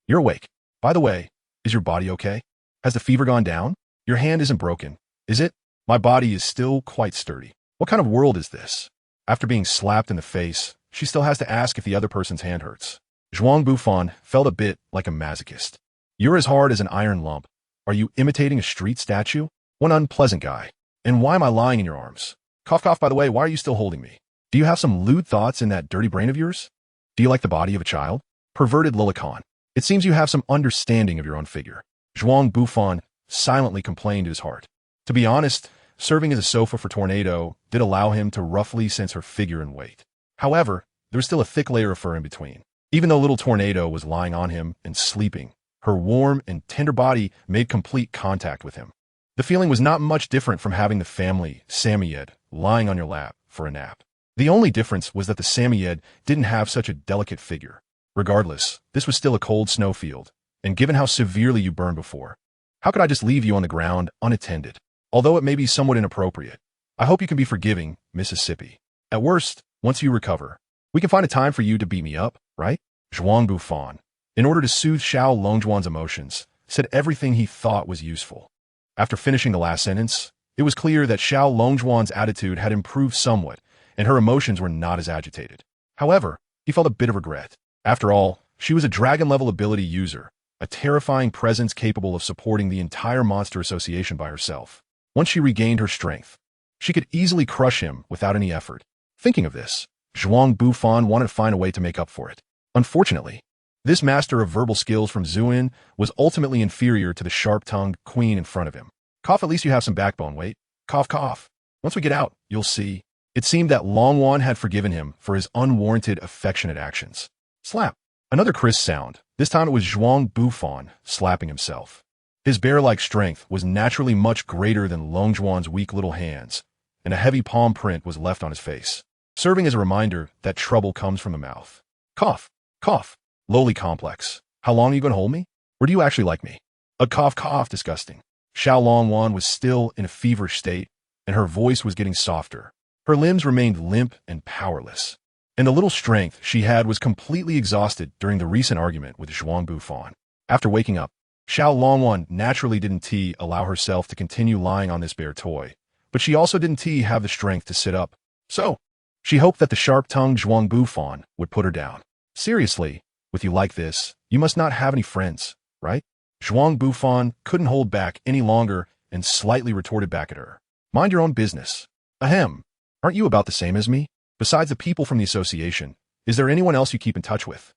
awake. By the way, is your body okay? Has the fever gone down? Your hand isn't broken, is it? My body is still quite sturdy. What kind of world is this? After being slapped in the face, she still has to ask if the other person's hand hurts. Zhuang Bufan felt a bit like a masochist. You're as hard as an iron lump. Are you imitating a street statue? One unpleasant guy. And why am I lying in your arms? Cough, cough, by the way, why are you still holding me? Do you have some lewd thoughts in that dirty brain of yours? Do you like the body of a child? Perverted lolicon. It seems you have some understanding of your own figure. Zhuang Bufan silently complained to his heart. To be honest, serving as a sofa for Tornado did allow him to roughly sense her figure and weight. However, there was still a thick layer of fur in between. Even though little Tornado was lying on him and sleeping, her warm and tender body made complete contact with him. The feeling was not much different from having the family Samoyed lying on your lap for a nap. The only difference was that the Samoyed didn't have such a delicate figure. Regardless, this was still a cold snowfield, and given how severely you burned before, how could I just leave you on the ground unattended? Although it may be somewhat inappropriate, I hope you can be forgiving, Mississippi. At worst, once you recover, we can find a time for you to beat me up, right? Zhuang Bufan, in order to soothe Xiao Longzhuan's emotions, said everything he thought was useful. After finishing the last sentence, it was clear that Xiao Longzhuan's attitude had improved somewhat, and her emotions were not as agitated. However, he felt a bit of regret. After all, she was a dragon-level ability user, a terrifying presence capable of supporting the entire monster association by herself. Once she regained her strength, she could easily crush him without any effort. Thinking of this, Zhuang Bufan wanted to find a way to make up for it. Unfortunately, this master of verbal skills from Zhuan was ultimately inferior to the sharp-tongued queen in front of him. Cough, at least you have some backbone, wait. Cough, cough. Once we get out, you'll see. It seemed that Longwan had forgiven him for his unwarranted affectionate actions. Slap. Another crisp sound. This time it was Zhuang Bufan slapping himself. His bear-like strength was naturally much greater than Longzhuan's weak little hands, and a heavy palm print was left on his face, serving as a reminder that trouble comes from the mouth. Cough. Cough. Lowly complex. How long are you going to hold me? Or do you actually like me? A cough, cough, disgusting. Xiao Longwan was still in a feverish state, and her voice was getting softer. Her limbs remained limp and powerless, and the little strength she had was completely exhausted during the recent argument with Zhuang Bufan. After waking up, Xiao Longwan naturally didn't allow herself to continue lying on this bear toy, but she also didn't have the strength to sit up. So, she hoped that the sharp-tongued Zhuang Bufan would put her down. Seriously, with you like this, you must not have any friends, right? Zhuang Bufan couldn't hold back any longer and slightly retorted back at her. Mind your own business. Ahem. Aren't you about the same as me? Besides the people from the association, is there anyone else you keep in touch with?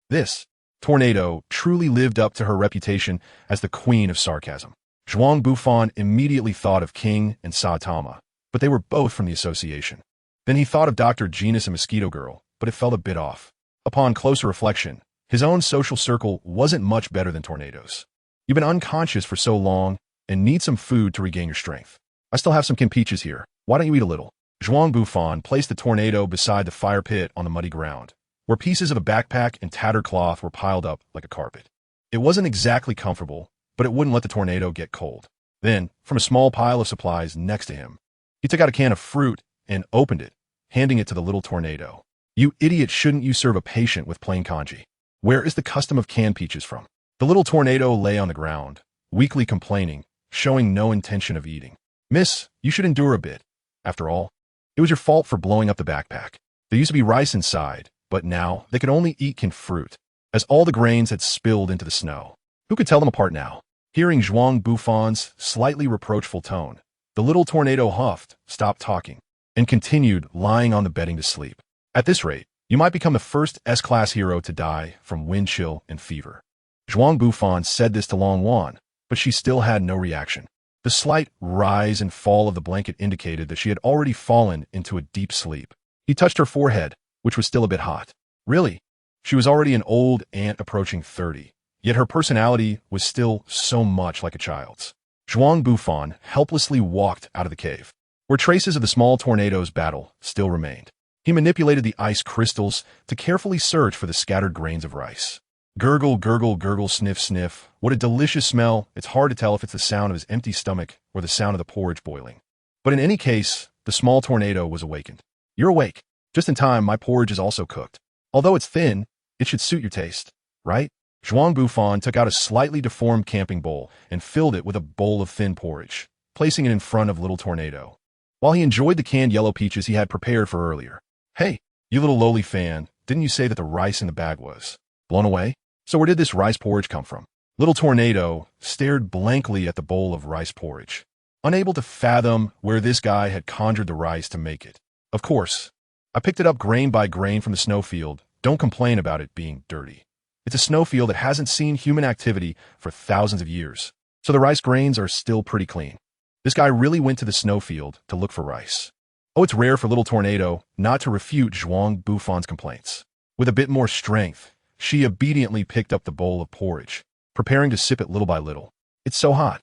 This Tornado truly lived up to her reputation as the queen of sarcasm. Zhuang Bufan immediately thought of King and Saitama, but they were both from the association. Then he thought of Dr. Genus and Mosquito Girl, but it felt a bit off. Upon closer reflection, his own social circle wasn't much better than Tornado's. You've been unconscious for so long and need some food to regain your strength. I still have some kimpeaches here. Why don't you eat a little? Zhuang Bufan placed the Tornado beside the fire pit on the muddy ground, where pieces of a backpack and tattered cloth were piled up like a carpet. It wasn't exactly comfortable, but it wouldn't let the Tornado get cold. Then, from a small pile of supplies next to him, he took out a can of fruit and opened it, handing it to the little Tornado. You idiot, shouldn't you serve a patient with plain kanji? Where is the custom of canned peaches from? The little Tornado lay on the ground, weakly complaining, showing no intention of eating. Miss, you should endure a bit. After all, it was your fault for blowing up the backpack. There used to be rice inside, but now they could only eat canned fruit, as all the grains had spilled into the snow. Who could tell them apart now? Hearing Zhuang Bufan's slightly reproachful tone, the little Tornado huffed, stopped talking, and continued lying on the bedding to sleep. At this rate, you might become the first S-class hero to die from wind chill and fever. Zhuang Bufan said this to Long Wan, but she still had no reaction. The slight rise and fall of the blanket indicated that she had already fallen into a deep sleep. He touched her forehead, which was still a bit hot. Really? She was already an old aunt approaching 30, yet her personality was still so much like a child's. Zhuang Bufan helplessly walked out of the cave, where traces of the small Tornado's battle still remained. He manipulated the ice crystals to carefully search for the scattered grains of rice. Gurgle, gurgle, gurgle, sniff, sniff. What a delicious smell. It's hard to tell if it's the sound of his empty stomach or the sound of the porridge boiling. But in any case, the small Tornado was awakened. You're awake. Just in time, my porridge is also cooked. Although it's thin, it should suit your taste, right? Zhuang Bufan took out a slightly deformed camping bowl and filled it with a bowl of thin porridge, placing it in front of Little Tornado. While he enjoyed the canned yellow peaches he had prepared for earlier. Hey, you little lowly fan, didn't you say that the rice in the bag was blown away? So where did this rice porridge come from? Little Tornado stared blankly at the bowl of rice porridge, unable to fathom where this guy had conjured the rice to make it. Of course, I picked it up grain by grain from the snowfield. Don't complain about it being dirty. It's a snowfield that hasn't seen human activity for thousands of years, so the rice grains are still pretty clean. This guy really went to the snowfield to look for rice. Oh, it's rare for Little Tornado not to refute Zhuang Bufan's complaints. With a bit more strength, she obediently picked up the bowl of porridge, preparing to sip it little by little. It's so hot,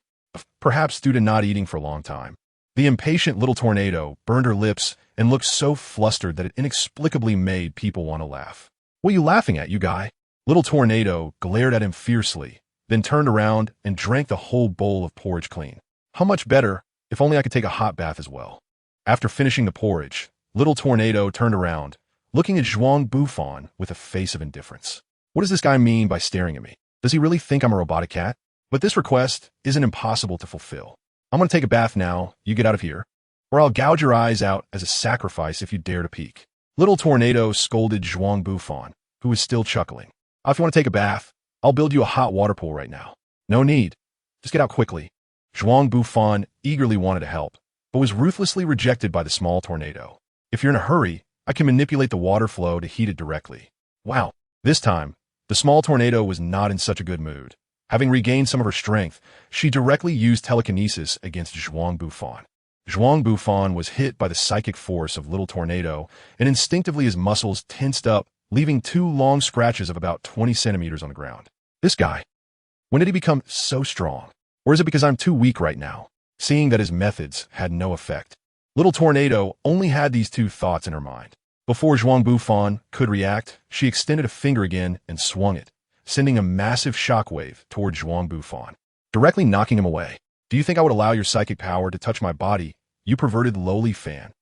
perhaps due to not eating for a long time. The impatient Little Tornado burned her lips and looked so flustered that it inexplicably made people want to laugh. What are you laughing at, you guy? Little Tornado glared at him fiercely, then turned around and drank the whole bowl of porridge clean. How much better if only I could take a hot bath as well. After finishing the porridge, Little Tornado turned around, looking at Zhuang Bufan with a face of indifference. What does this guy mean by staring at me? Does he really think I'm a robotic cat? But this request isn't impossible to fulfill. I'm going to take a bath now, you get out of here, or I'll gouge your eyes out as a sacrifice if you dare to peek. Little Tornado scolded Zhuang Bufan, who was still chuckling. If you want to take a bath, I'll build you a hot water pool right now. No need. Just get out quickly. Zhuang Bufan eagerly wanted to help, but was ruthlessly rejected by the small tornado. If you're in a hurry, I can manipulate the water flow to heat it directly. Wow. This time, the small tornado was not in such a good mood. Having regained some of her strength, she directly used telekinesis against Zhuang Bufan. Zhuang Bufan was hit by the psychic force of Little Tornado, and instinctively his muscles tensed up, leaving 2 long scratches of about 20 centimeters on the ground. This guy, when did he become so strong? Or is it because I'm too weak right now? Seeing that his methods had no effect, Little Tornado only had these 2 thoughts in her mind. Before Zhuang Bufan could react, she extended a finger again and swung it, sending a massive shockwave toward Zhuang Bufan, directly knocking him away. Do you think I would allow your psychic power to touch my body, you perverted lowly fan?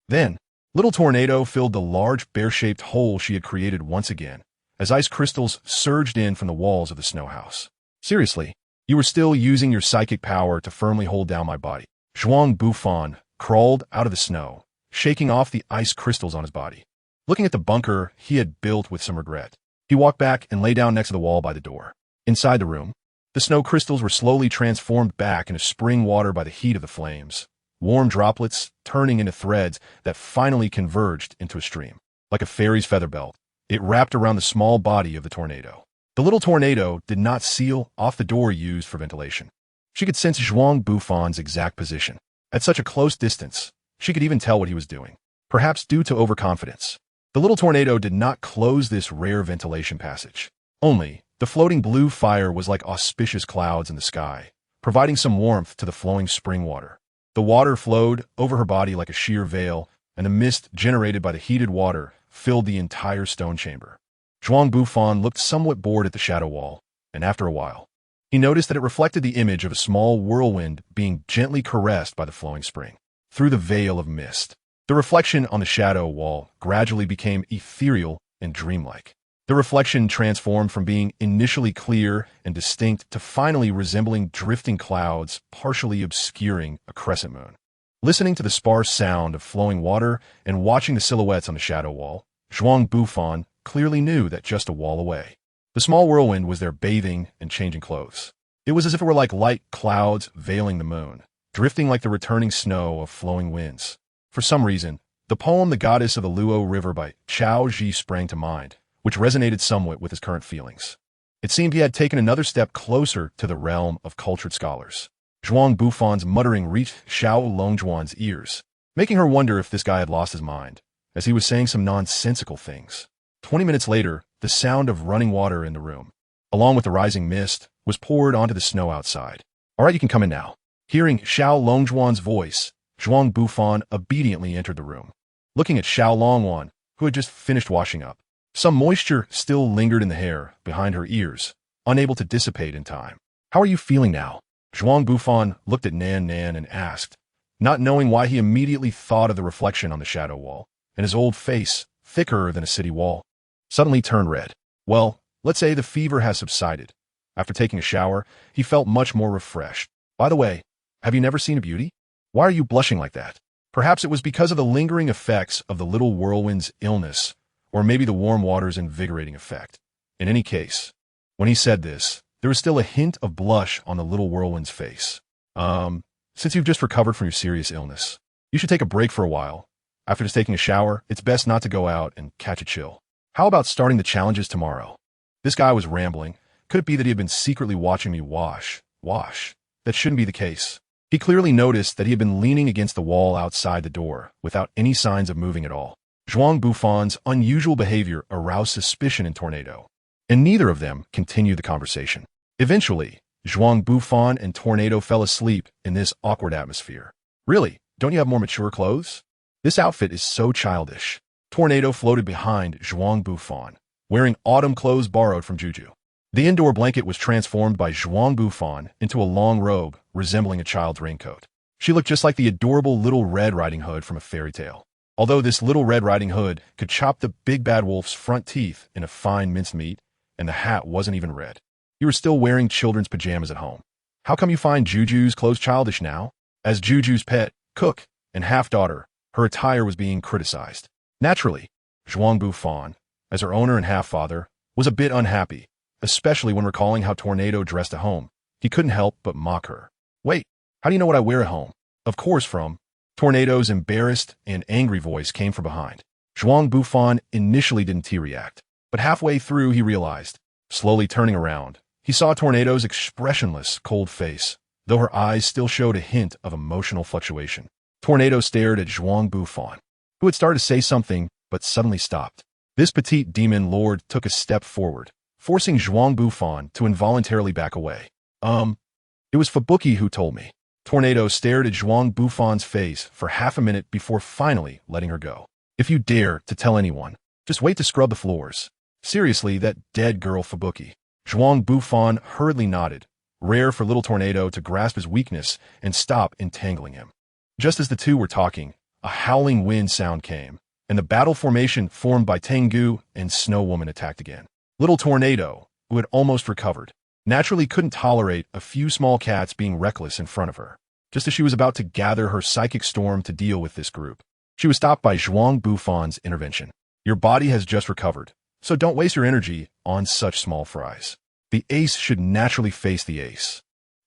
Then, Little Tornado filled the large bear-shaped hole she had created once again, as ice crystals surged in from the walls of the snow house. Seriously, you were still using your psychic power to firmly hold down my body. Zhuang Bufan crawled out of the snow, shaking off the ice crystals on his body. Looking at the bunker he had built with some regret, he walked back and lay down next to the wall by the door. Inside the room, the snow crystals were slowly transformed back into spring water by the heat of the flames, warm droplets turning into threads that finally converged into a stream. Like a fairy's feather belt, it wrapped around the small body of the tornado. The little tornado did not seal off the door used for ventilation. She could sense Zhuang Bufan's exact position. At such a close distance, she could even tell what he was doing. Perhaps due to overconfidence, the little tornado did not close this rare ventilation passage. Only, the floating blue fire was like auspicious clouds in the sky, providing some warmth to the flowing spring water. The water flowed over her body like a sheer veil, and the mist generated by the heated water filled the entire stone chamber. Zhuang Bufan looked somewhat bored at the shadow wall, and after a while, he noticed that it reflected the image of a small whirlwind being gently caressed by the flowing spring. Through the veil of mist, the reflection on the shadow wall gradually became ethereal and dreamlike. The reflection transformed from being initially clear and distinct to finally resembling drifting clouds partially obscuring a crescent moon. Listening to the sparse sound of flowing water and watching the silhouettes on the shadow wall, Zhuang Bufan clearly knew that just a wall away, the small whirlwind was there bathing and changing clothes. It was as if it were like light clouds veiling the moon, drifting like the returning snow of flowing winds. For some reason, the poem The Goddess of the Luo River by Chao Ji sprang to mind, which resonated somewhat with his current feelings. It seemed he had taken another step closer to the realm of cultured scholars. Zhuang Bufan's muttering reached Xiao Longzhuan's ears, making her wonder if this guy had lost his mind, as he was saying some nonsensical things. 20 minutes later, the sound of running water in the room, along with the rising mist, was poured onto the snow outside. All right, you can come in now. Hearing Xiao Longzhuan's voice, Zhuang Bufan obediently entered the room, looking at Xiao Longzhuan, who had just finished washing up. Some moisture still lingered in the hair behind her ears, unable to dissipate in time. How are you feeling now? Zhuang Bufan looked at Nan Nan and asked, not knowing why he immediately thought of the reflection on the shadow wall, and his old face, thicker than a city wall, suddenly turned red. Well, let's say the fever has subsided. After taking a shower, he felt much more refreshed. By the way, have you never seen a beauty? Why are you blushing like that? Perhaps it was because of the lingering effects of the little whirlwind's illness, or maybe the warm water's invigorating effect. In any case, when he said this, there was still a hint of blush on the little whirlwind's face. Since you've just recovered from your serious illness, you should take a break for a while. After just taking a shower, it's best not to go out and catch a chill. How about starting the challenges tomorrow? This guy was rambling. Could it be that he had been secretly watching me wash? That shouldn't be the case. He clearly noticed that he had been leaning against the wall outside the door, without any signs of moving at all. Zhuang Bufan's unusual behavior aroused suspicion in Tornado, and neither of them continued the conversation. Eventually, Zhuang Bufan and Tornado fell asleep in this awkward atmosphere. Really, don't you have more mature clothes? This outfit is so childish. Tornado floated behind Zhuang Bufan, wearing autumn clothes borrowed from Juju. The indoor blanket was transformed by Zhuang Bufan into a long robe resembling a child's raincoat. She looked just like the adorable Little Red Riding Hood from a fairy tale. Although this Little Red Riding Hood could chop the big bad wolf's front teeth in a fine minced meat, and the hat wasn't even red. You were still wearing children's pajamas at home. How come you find Juju's clothes childish now? As Juju's pet, cook, and half-daughter, her attire was being criticized. Naturally, Zhuang Bufan, as her owner and half-father, was a bit unhappy, especially when recalling how Tornado dressed at home. He couldn't help but mock her. Wait, how do you know what I wear at home? Of course from. Tornado's embarrassed and angry voice came from behind. Zhuang Bufan initially didn't react, but halfway through he realized. Slowly turning around, he saw Tornado's expressionless, cold face, though her eyes still showed a hint of emotional fluctuation. Tornado stared at Zhuang Bufan, who had started to say something but suddenly stopped. This petite demon lord took a step forward, forcing Zhuang Bufan to involuntarily back away. It was Fubuki who told me. Tornado stared at Zhuang Bufan's face for half a minute before finally letting her go. If you dare to tell anyone, just wait to scrub the floors. Seriously, that dead girl Fubuki. Zhuang Bufan hurriedly nodded, rare for little Tornado to grasp his weakness and stop entangling him. Just as the two were talking, a howling wind sound came, and the battle formation formed by Tengu and Snow Woman attacked again. Little Tornado, who had almost recovered, naturally couldn't tolerate a few small cats being reckless in front of her. Just as she was about to gather her psychic storm to deal with this group, she was stopped by Zhuang Bufan's intervention. Your body has just recovered, so don't waste your energy on such small fries. The ace should naturally face the ace.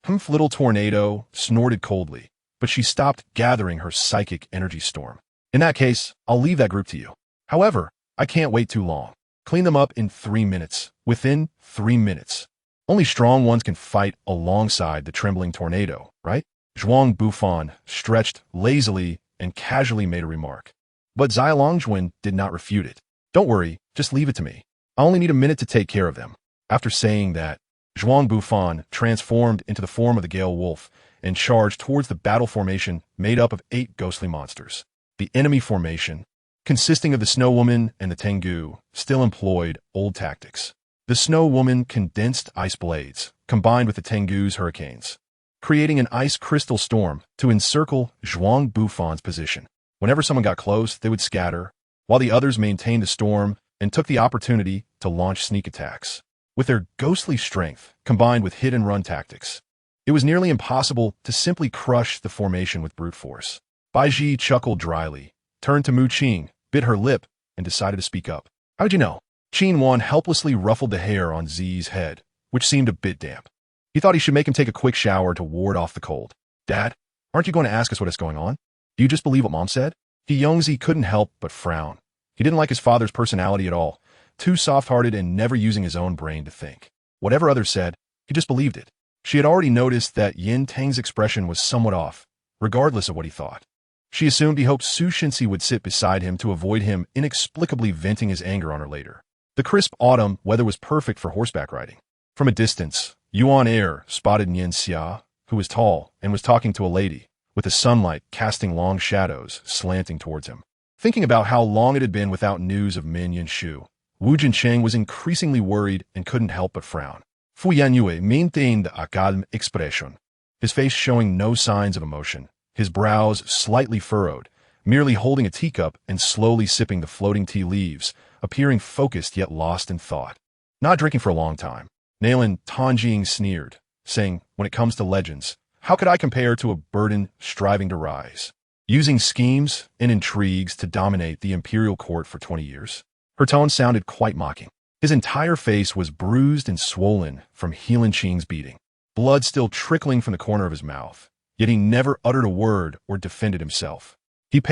Humph! Little Tornado snorted coldly, but she stopped gathering her psychic energy storm. In that case, I'll leave that group to you. However, I can't wait too long. Clean them up in 3 minutes. Within 3 minutes. Only strong ones can fight alongside the trembling Tornado, right? Zhuang Bufan stretched lazily and casually made a remark. But Zilongjuan did not refute it. Don't worry, just leave it to me. I only need a minute to take care of them. After saying that, Zhuang Bufan transformed into the form of the Gale Wolf and charged towards the battle formation made up of 8 ghostly monsters. The enemy formation, consisting of the Snow Woman and the Tengu, still employed old tactics. The Snow Woman condensed ice blades, combined with the Tengu's hurricanes, creating an ice crystal storm to encircle Zhuang Bufan's position. Whenever someone got close, they would scatter, while the others maintained the storm and took the opportunity to launch sneak attacks. With their ghostly strength, combined with hit-and-run tactics, it was nearly impossible to simply crush the formation with brute force. Bai Ji chuckled dryly, turned to Mu Qing, bit her lip, and decided to speak up. How'd you know? Qin Wan helplessly ruffled the hair on Zi's head, which seemed a bit damp. He thought he should make him take a quick shower to ward off the cold. Dad, aren't you going to ask us what is going on? Do you just believe what Mom said? Yongzi couldn't help but frown. He didn't like his father's personality at all, too soft-hearted and never using his own brain to think. Whatever others said, he just believed it. She had already noticed that Yin Tang's expression was somewhat off, regardless of what he thought. She assumed he hoped Su Shinsi would sit beside him to avoid him inexplicably venting his anger on her later. The crisp autumn weather was perfect for horseback riding. From a distance, Yuan Air spotted Nian Xia, who was tall and was talking to a lady, with the sunlight casting long shadows slanting towards him. Thinking about how long it had been without news of Min Yanxu, Wu Jincheng was increasingly worried and couldn't help but frown. Fu Yanyue maintained a calm expression, his face showing no signs of emotion, his brows slightly furrowed, merely holding a teacup and slowly sipping the floating tea leaves, appearing focused yet lost in thought. Not drinking for a long time. Nailin Tanjing sneered, saying, when it comes to legends, how could I compare to a burden striving to rise? Using schemes and intrigues to dominate the imperial court for 20 years. Her tone sounded quite mocking. His entire face was bruised and swollen from Heelan Qing's beating, blood still trickling from the corner of his mouth, yet he never uttered a word or defended himself. He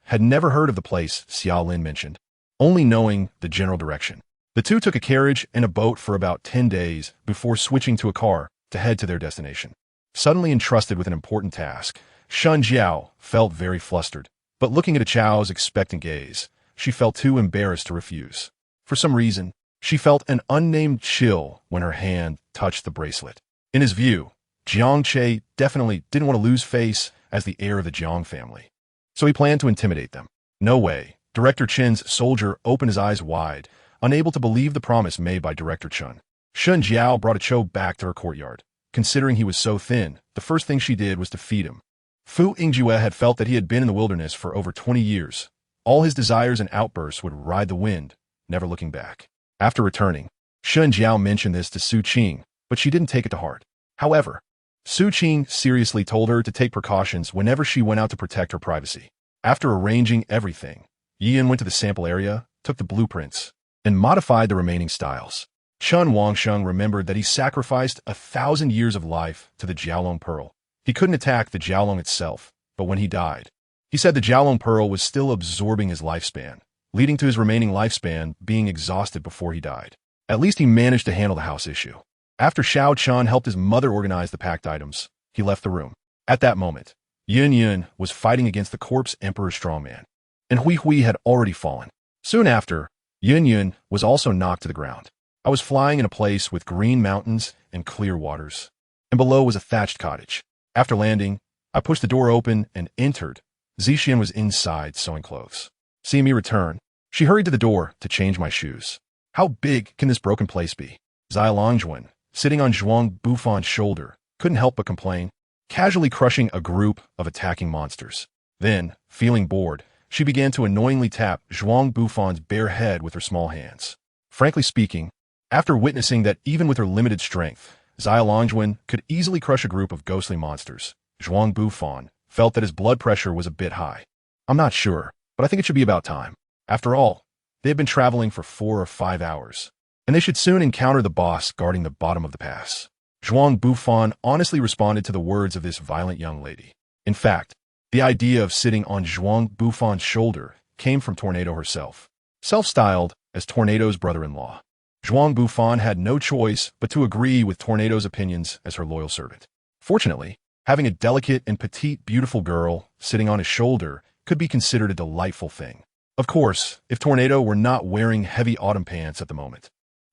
had never heard of the place Xiao Lin mentioned, only knowing the general direction. The two took a carriage and a boat for about 10 days before switching to a car to head to their destination. Suddenly entrusted with an important task, Shun Jiao felt very flustered, but looking at a Chao's expectant gaze, she felt too embarrassed to refuse. For some reason, she felt an unnamed chill when her hand touched the bracelet. In his view, Jiang Che definitely didn't want to lose face as the heir of the Jiang family. So he planned to intimidate them. No way. Director Chen's soldier opened his eyes wide, unable to believe the promise made by Director Chen. Shun Jiao brought a Cho back to her courtyard. Considering he was so thin, the first thing she did was to feed him. Fu Yingjue had felt that he had been in the wilderness for over 20 years. All his desires and outbursts would ride the wind, never looking back. After returning, Shun Jiao mentioned this to Su Qing, but she didn't take it to heart. However, Su Qing seriously told her to take precautions whenever she went out to protect her privacy. After arranging everything, Yian went to the sample area, took the blueprints, and modified the remaining styles. Chun Wangsheng remembered that he sacrificed 1,000 years of life to the Jiaolong Pearl. He couldn't attack the Jiaolong itself, but when he died, he said the Jiaolong Pearl was still absorbing his lifespan, leading to his remaining lifespan being exhausted before he died. At least he managed to handle the house issue. After Xiao Chun helped his mother organize the packed items, he left the room. At that moment, Yun Yun was fighting against the corpse Emperor Strongman, and Hui Hui had already fallen. Soon after, Yun Yun was also knocked to the ground. I was flying in a place with green mountains and clear waters, and below was a thatched cottage. After landing, I pushed the door open and entered. Zixian was inside sewing clothes. Seeing me return, she hurried to the door to change my shoes. How big can this broken place be? Zai Longjuan, sitting on Zhuang Bufan's shoulder, couldn't help but complain, casually crushing a group of attacking monsters. Then, feeling bored, she began to annoyingly tap Zhuang Bufan's bare head with her small hands. Frankly speaking, after witnessing that even with her limited strength, Zai Longjuan could easily crush a group of ghostly monsters, Zhuang Bufan felt that his blood pressure was a bit high. I'm not sure, but I think it should be about time. After all, they have been traveling for 4 or 5 hours, and they should soon encounter the boss guarding the bottom of the pass. Zhuang Bufan honestly responded to the words of this violent young lady. In fact, the idea of sitting on Zhuang Bufan's shoulder came from Tornado herself, self-styled as Tornado's brother-in-law. Zhuang Bufan had no choice but to agree with Tornado's opinions as her loyal servant. Fortunately, having a delicate and petite beautiful girl sitting on his shoulder could be considered a delightful thing. Of course, if Tornado were not wearing heavy autumn pants at the moment,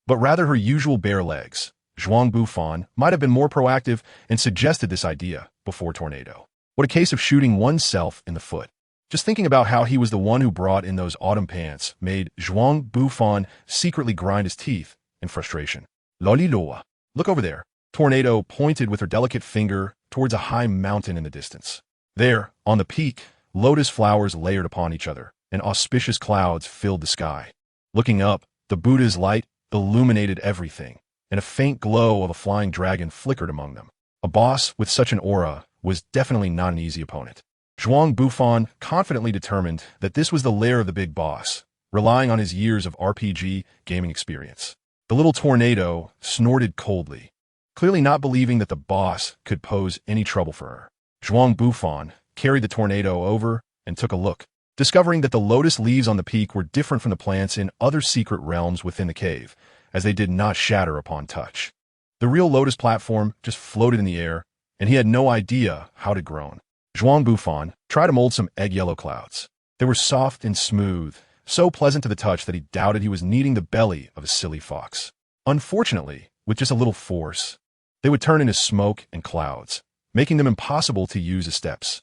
but rather her usual bare legs, Zhuang Bufan might have been more proactive and suggested this idea before Tornado. What a case of shooting oneself in the foot. Just thinking about how he was the one who brought in those autumn pants made Zhuang Bufan secretly grind his teeth in frustration. Loli loa. Look over there. Tornado pointed with her delicate finger towards a high mountain in the distance. There, on the peak, lotus flowers layered upon each other, and auspicious clouds filled the sky. Looking up, the Buddha's light illuminated everything, and a faint glow of a flying dragon flickered among them. A boss with such an aura was definitely not an easy opponent. Zhuang Bufan confidently determined that this was the lair of the big boss, relying on his years of RPG gaming experience. The little Tornado snorted coldly, clearly not believing that the boss could pose any trouble for her. Zhuang Bufan carried the Tornado over and took a look, discovering that the lotus leaves on the peak were different from the plants in other secret realms within the cave, as they did not shatter upon touch. The real lotus platform just floated in the air, and he had no idea how it had grown. Zhuang Bufan tried to mold some egg-yellow clouds. They were soft and smooth, so pleasant to the touch that he doubted he was kneading the belly of a silly fox. Unfortunately, with just a little force, they would turn into smoke and clouds, making them impossible to use as steps.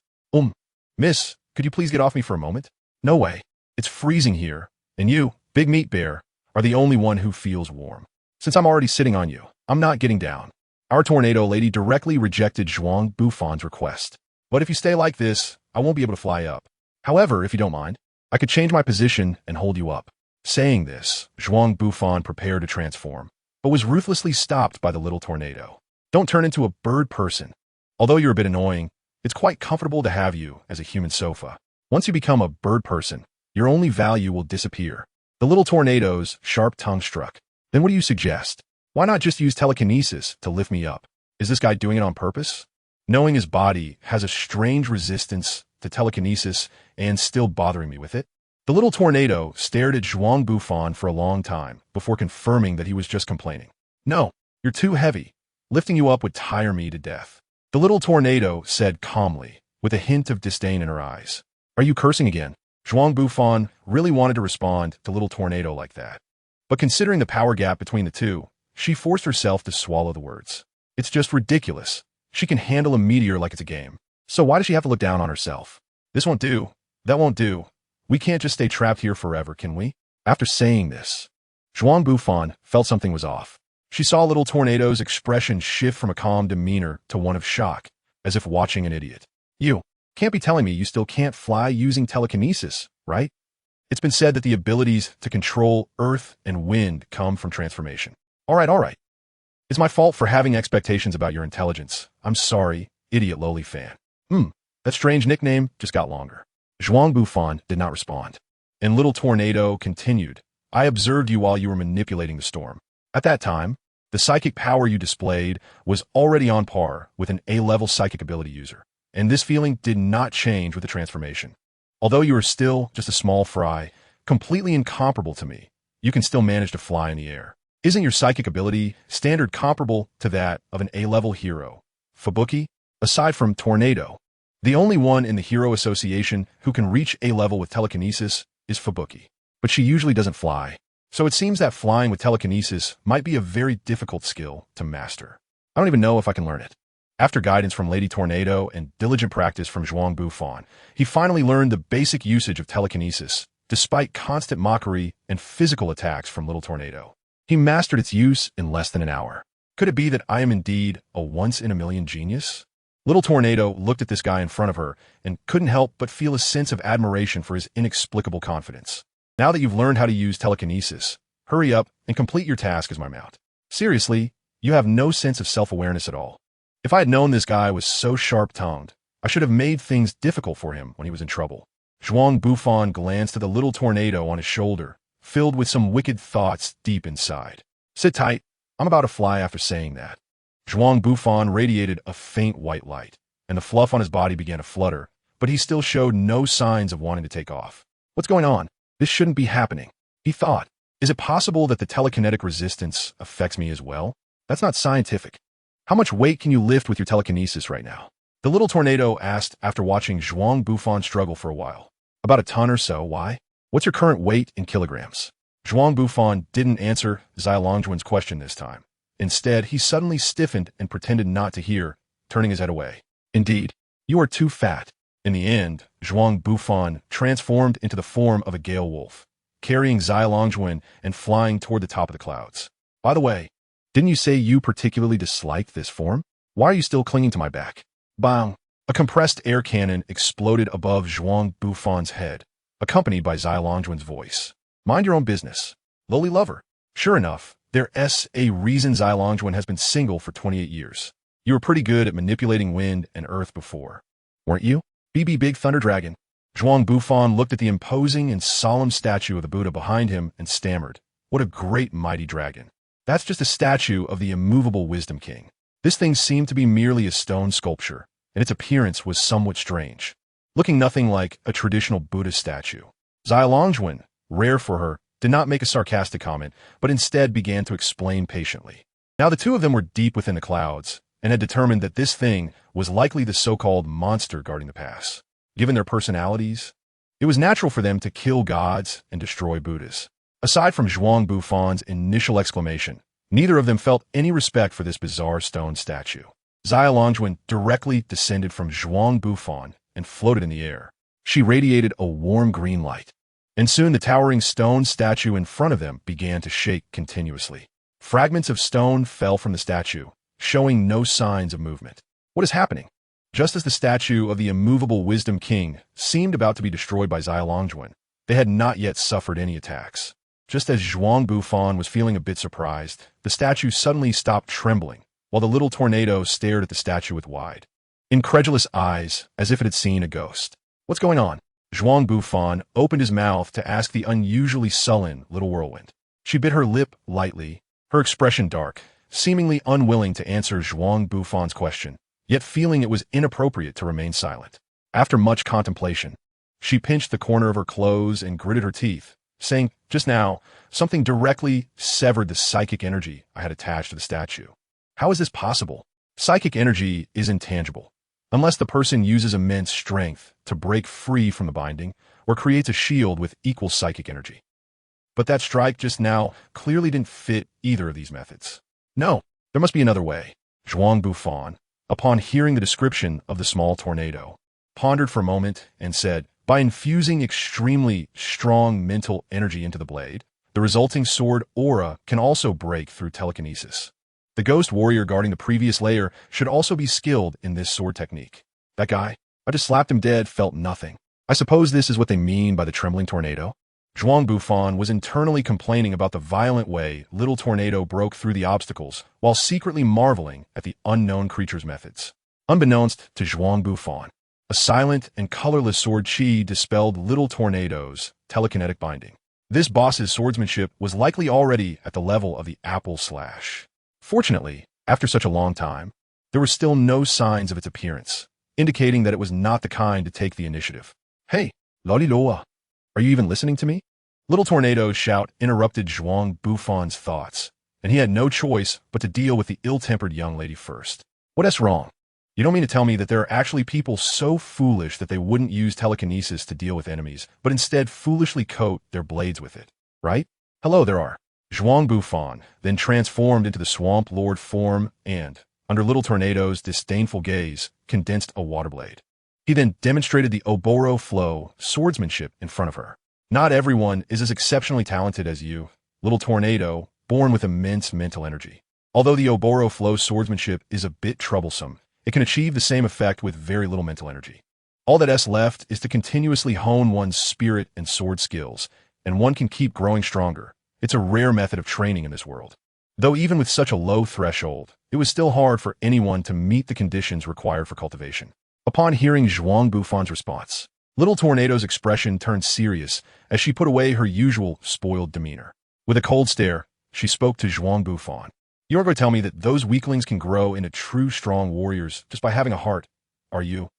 Miss, could you please get off me for a moment? No way. It's freezing here, and you, Big Meat Bear, are the only one who feels warm. Since I'm already sitting on you, I'm not getting down. Our Tornado lady directly rejected Zhuang Bufan's request. But if you stay like this, I won't be able to fly up. However, if you don't mind, I could change my position and hold you up. Saying this, Zhuang Bufan prepared to transform, but was ruthlessly stopped by the little tornado. Don't turn into a bird person. Although you're a bit annoying, it's quite comfortable to have you as a human sofa. Once you become a bird person, your only value will disappear. The little tornado's sharp tongue struck. Then what do you suggest? Why not just use telekinesis to lift me up? Is this guy doing it on purpose? Knowing his body has a strange resistance to telekinesis and still bothering me with it? The little tornado stared at Zhuang Bufan for a long time before confirming that he was just complaining. No, you're too heavy. Lifting you up would tire me to death. The little tornado said calmly, with a hint of disdain in her eyes. Are you cursing again? Zhuang Bufan really wanted to respond to little tornado like that. But considering the power gap between the two, she forced herself to swallow the words. It's just ridiculous. She can handle a meteor like it's a game. So why does she have to look down on herself? This won't do. That won't do. We can't just stay trapped here forever, can we? After saying this, Zhuang Bufan felt something was off. She saw little tornado's expression shift from a calm demeanor to one of shock, as if watching an idiot. You can't be telling me you still can't fly using telekinesis, right? It's been said that the abilities to control earth and wind come from transformation. All right. It's my fault for having expectations about your intelligence. I'm sorry, idiot lowly fan. That strange nickname just got longer. Zhuang Bufan did not respond. And little tornado continued. I observed you while you were manipulating the storm. At that time, the psychic power you displayed was already on par with an A-level psychic ability user. And this feeling did not change with the transformation. Although you are still just a small fry, completely incomparable to me, you can still manage to fly in the air. Isn't your psychic ability standard comparable to that of an A-level hero? Fubuki? Aside from Tornado, the only one in the Hero Association who can reach A-level with telekinesis is Fubuki. But she usually doesn't fly, so it seems that flying with telekinesis might be a very difficult skill to master. I don't even know if I can learn it. After guidance from Lady Tornado and diligent practice from Zhuang Bufan, he finally learned the basic usage of telekinesis, despite constant mockery and physical attacks from Little Tornado. He mastered its use in less than an hour. Could it be that I am indeed a once-in-a-million genius? Little Tornado looked at this guy in front of her and couldn't help but feel a sense of admiration for his inexplicable confidence. Now that you've learned how to use telekinesis, hurry up and complete your task as my mount. Seriously, you have no sense of self-awareness at all. If I had known this guy was so sharp-tongued, I should have made things difficult for him when he was in trouble. Zhuang Bufan glanced at the little tornado on his shoulder, filled with some wicked thoughts deep inside. Sit tight. I'm about to fly after saying that. Zhuang Bufan radiated a faint white light, and the fluff on his body began to flutter, but he still showed no signs of wanting to take off. What's going on? This shouldn't be happening, he thought. Is it possible that the telekinetic resistance affects me as well? That's not scientific. How much weight can you lift with your telekinesis right now? The little tornado asked after watching Zhuang Bufan struggle for a while. About a ton or so, why? What's your current weight in kilograms? Zhuang Bufan didn't answer Zilongjuan's question this time. Instead, he suddenly stiffened and pretended not to hear, turning his head away. Indeed, you are too fat. In the end, Zhuang Bufan transformed into the form of a gale wolf, carrying Zilongjuan and flying toward the top of the clouds. By the way, didn't you say you particularly disliked this form? Why are you still clinging to my back? Bang! A compressed air cannon exploded above Zhuang Bufan's head, accompanied by Zilongjuan's voice. Mind your own business. Lowly lover. Sure enough, there's a reason Zilongjuan has been single for 28 years. You were pretty good at manipulating wind and earth before, weren't you? BB Big Thunder Dragon. Zhuang Bufan looked at the imposing and solemn statue of the Buddha behind him and stammered. What a great mighty dragon. That's just a statue of the immovable Wisdom King. This thing seemed to be merely a stone sculpture, and its appearance was somewhat strange, looking nothing like a traditional Buddhist statue. Zilongjuan, rare for her, did not make a sarcastic comment, but instead began to explain patiently. Now the two of them were deep within the clouds, and had determined that this thing was likely the so-called monster guarding the pass. Given their personalities, it was natural for them to kill gods and destroy Buddhas. Aside from Zhuang Bufan's initial exclamation, neither of them felt any respect for this bizarre stone statue. Zilongjuan directly descended from Zhuang Bufan and floated in the air. She radiated a warm green light, and soon the towering stone statue in front of them began to shake continuously. Fragments of stone fell from the statue, showing no signs of movement. What is happening? Just as the statue of the immovable Wisdom King seemed about to be destroyed by Zhuang, they had not yet suffered any attacks. Just as Zhuang Bufan was feeling a bit surprised, the statue suddenly stopped trembling, while the little tornado stared at the statue with wide, incredulous eyes, as if it had seen a ghost. What's going on? Zhuang Bufan opened his mouth to ask the unusually sullen little whirlwind. She bit her lip lightly, her expression dark, seemingly unwilling to answer Zhuang Bufan's question, yet feeling it was inappropriate to remain silent. After much contemplation, she pinched the corner of her clothes and gritted her teeth, saying, "Just now, something directly severed the psychic energy I had attached to the statue. How is this possible? Psychic energy is intangible, unless the person uses immense strength to break free from the binding or creates a shield with equal psychic energy. But that strike just now clearly didn't fit either of these methods. No, there must be another way." Zhuang Bufan, upon hearing the description of the small tornado, pondered for a moment and said, "By infusing extremely strong mental energy into the blade, the resulting sword aura can also break through telekinesis. The ghost warrior guarding the previous layer should also be skilled in this sword technique. That guy, I just slapped him dead, felt nothing. I suppose this is what they mean by the trembling tornado?" Zhuang Bufan was internally complaining about the violent way little tornado broke through the obstacles while secretly marveling at the unknown creature's methods. Unbeknownst to Zhuang Bufan, a silent and colorless sword chi dispelled little tornado's telekinetic binding. This boss's swordsmanship was likely already at the level of the apple slash. Fortunately, after such a long time, there were still no signs of its appearance, indicating that it was not the kind to take the initiative. "Hey, Loliloa, are you even listening to me?" Little Tornado's shout interrupted Zhuang Bufan's thoughts, and he had no choice but to deal with the ill-tempered young lady first. "What's wrong? You don't mean to tell me that there are actually people so foolish that they wouldn't use telekinesis to deal with enemies, but instead foolishly coat their blades with it, right?" "Hello, there are." Zhuang Bufan then transformed into the Swamp Lord form and, under Little Tornado's disdainful gaze, condensed a water blade. He then demonstrated the Oboro flow swordsmanship in front of her. "Not everyone is as exceptionally talented as you, Little Tornado, born with immense mental energy. Although the Oboro flow swordsmanship is a bit troublesome, it can achieve the same effect with very little mental energy. All that's left is to continuously hone one's spirit and sword skills, and one can keep growing stronger. It's a rare method of training in this world." Though even with such a low threshold, it was still hard for anyone to meet the conditions required for cultivation. Upon hearing Zhuang Bufan's response, Little Tornado's expression turned serious as she put away her usual spoiled demeanor. With a cold stare, she spoke to Zhuang Bufan. "You aren't going to tell me that those weaklings can grow into true strong warriors just by having a heart, are you?"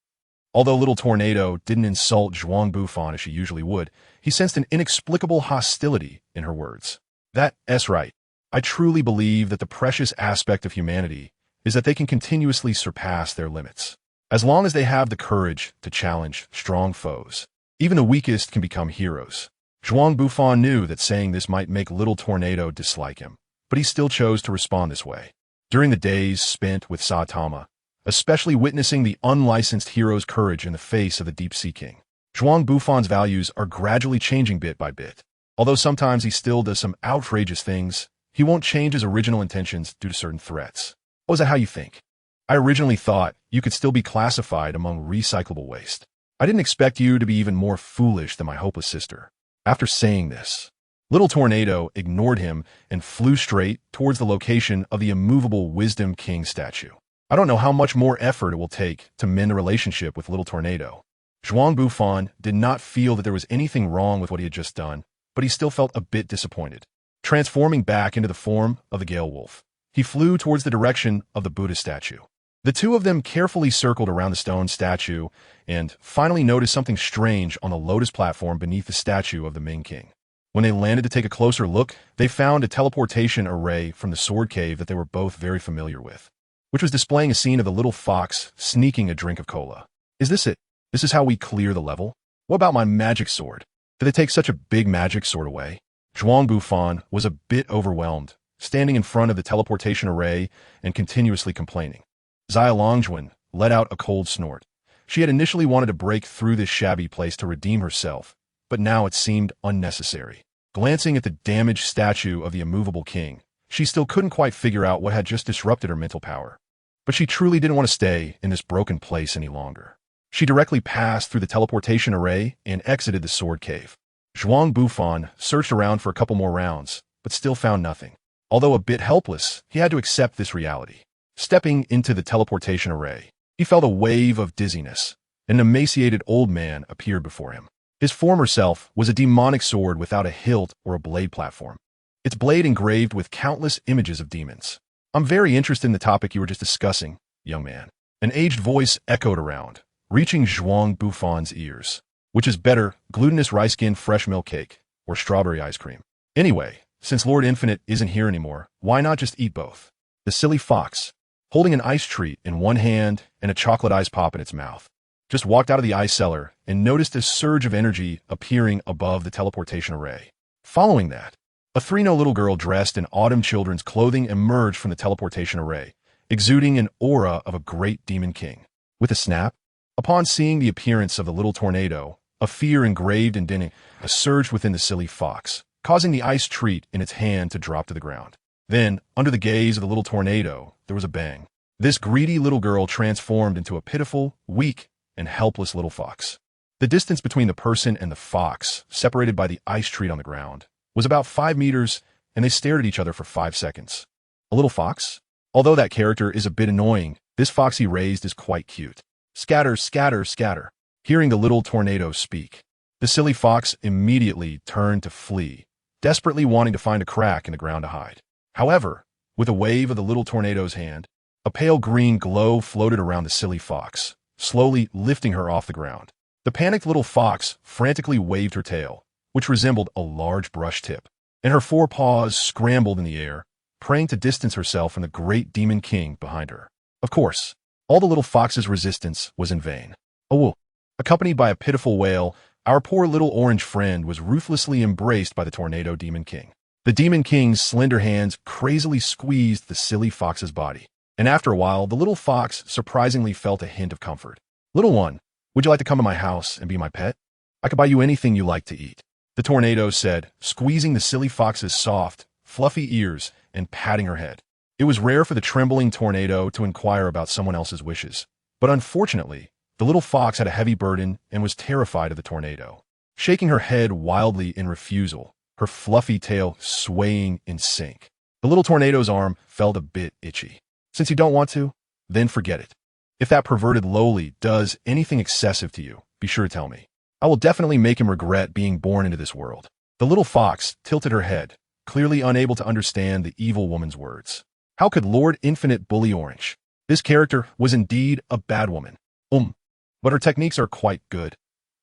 Although Little Tornado didn't insult Zhuang Bufan as she usually would, he sensed an inexplicable hostility in her words. "That's right. I truly believe that the precious aspect of humanity is that they can continuously surpass their limits. As long as they have the courage to challenge strong foes, even the weakest can become heroes." Zhuang Bufan knew that saying this might make Little Tornado dislike him, but he still chose to respond this way. During the days spent with Saitama, especially witnessing the unlicensed hero's courage in the face of the Deep Sea King, Zhuang Bufan's values are gradually changing bit by bit. Although sometimes he still does some outrageous things, he won't change his original intentions due to certain threats. "Oh, is that how you think? I originally thought you could still be classified among recyclable waste. I didn't expect you to be even more foolish than my hopeless sister." After saying this, Little Tornado ignored him and flew straight towards the location of the immovable Wisdom King statue. I don't know how much more effort it will take to mend a relationship with Little Tornado. Zhuang Bufan did not feel that there was anything wrong with what he had just done, but he still felt a bit disappointed. Transforming back into the form of the Gale Wolf, he flew towards the direction of the Buddha statue. The two of them carefully circled around the stone statue and finally noticed something strange on the lotus platform beneath the statue of the Ming King. When they landed to take a closer look, they found a teleportation array from the sword cave that they were both very familiar with, which was displaying a scene of the little fox sneaking a drink of cola. "Is this it? This is how we clear the level? What about my magic sword? Did they take such a big magic sword away?" Zhuang Bufan was a bit overwhelmed, standing in front of the teleportation array and continuously complaining. Zhuang let out a cold snort. She had initially wanted to break through this shabby place to redeem herself, but now it seemed unnecessary. Glancing at the damaged statue of the immovable king, she still couldn't quite figure out what had just disrupted her mental power. But she truly didn't want to stay in this broken place any longer. She directly passed through the teleportation array and exited the sword cave. Zhuang Bufan searched around for a couple more rounds, but still found nothing. Although a bit helpless, he had to accept this reality. Stepping into the teleportation array, he felt a wave of dizziness. An emaciated old man appeared before him. His former self was a demonic sword without a hilt or a blade platform, its blade engraved with countless images of demons. "I'm very interested in the topic you were just discussing, young man." An aged voice echoed around, reaching Zhuang Bufan's ears. "Which is better, glutinous rice-skin fresh milk cake, or strawberry ice cream? Anyway, since Lord Infinite isn't here anymore, why not just eat both?" The silly fox, holding an ice treat in one hand and a chocolate ice pop in its mouth, just walked out of the ice cellar and noticed a surge of energy appearing above the teleportation array. Following that, a three-no little girl dressed in autumn children's clothing emerged from the teleportation array, exuding an aura of a great demon king. With a snap, upon seeing the appearance of the little tornado, a fear engraved in dinning surged within the silly fox, causing the ice treat in its hand to drop to the ground. Then, under the gaze of the little tornado, there was a bang. This greedy little girl transformed into a pitiful, weak, and helpless little fox. The distance between the person and the fox, separated by the ice treat on the ground, was about 5 meters, and they stared at each other for 5 seconds. A little fox? Although that character is a bit annoying, this fox he raised is quite cute. Scatter, scatter, scatter. Hearing the little tornado speak, the silly fox immediately turned to flee, desperately wanting to find a crack in the ground to hide. However, with a wave of the little tornado's hand, a pale green glow floated around the silly fox, slowly lifting her off the ground. The panicked little fox frantically waved her tail, which resembled a large brush tip, and her 4 paws scrambled in the air, praying to distance herself from the great demon king behind her. Of course, all the little fox's resistance was in vain. Oh, accompanied by a pitiful wail, our poor little orange friend was ruthlessly embraced by the tornado demon king. The demon king's slender hands crazily squeezed the silly fox's body, and after a while, the little fox surprisingly felt a hint of comfort. "Little one, would you like to come to my house and be my pet? I could buy you anything you like to eat," the tornado said, squeezing the silly fox's soft, fluffy ears and patting her head. It was rare for the trembling tornado to inquire about someone else's wishes, but unfortunately, the little fox had a heavy burden and was terrified of the tornado. Shaking her head wildly in refusal, her fluffy tail swaying in sync, the little tornado's arm felt a bit itchy. "Since you don't want to, then forget it. If that perverted lowly does anything excessive to you, be sure to tell me. I will definitely make him regret being born into this world." The little fox tilted her head, clearly unable to understand the evil woman's words. How could Lord Infinite bully Orange? This character was indeed a bad woman. But her techniques are quite good.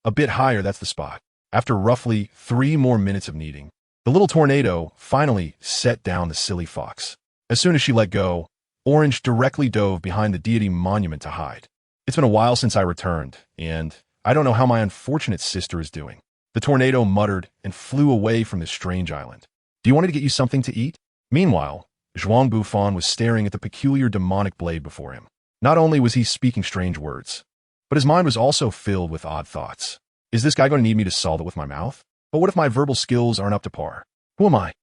A bit higher, that's the spot. After roughly 3 more minutes of kneading, the little tornado finally set down the silly fox. As soon as she let go, Orange directly dove behind the deity monument to hide. "It's been a while since I returned, and I don't know how my unfortunate sister is doing." The tornado muttered and flew away from this strange island. "Do you want me to get you something to eat?" Meanwhile, Zhuang Bufan was staring at the peculiar demonic blade before him. Not only was he speaking strange words, but his mind was also filled with odd thoughts. Is this guy going to need me to solve it with my mouth? But what if my verbal skills aren't up to par? Who am I?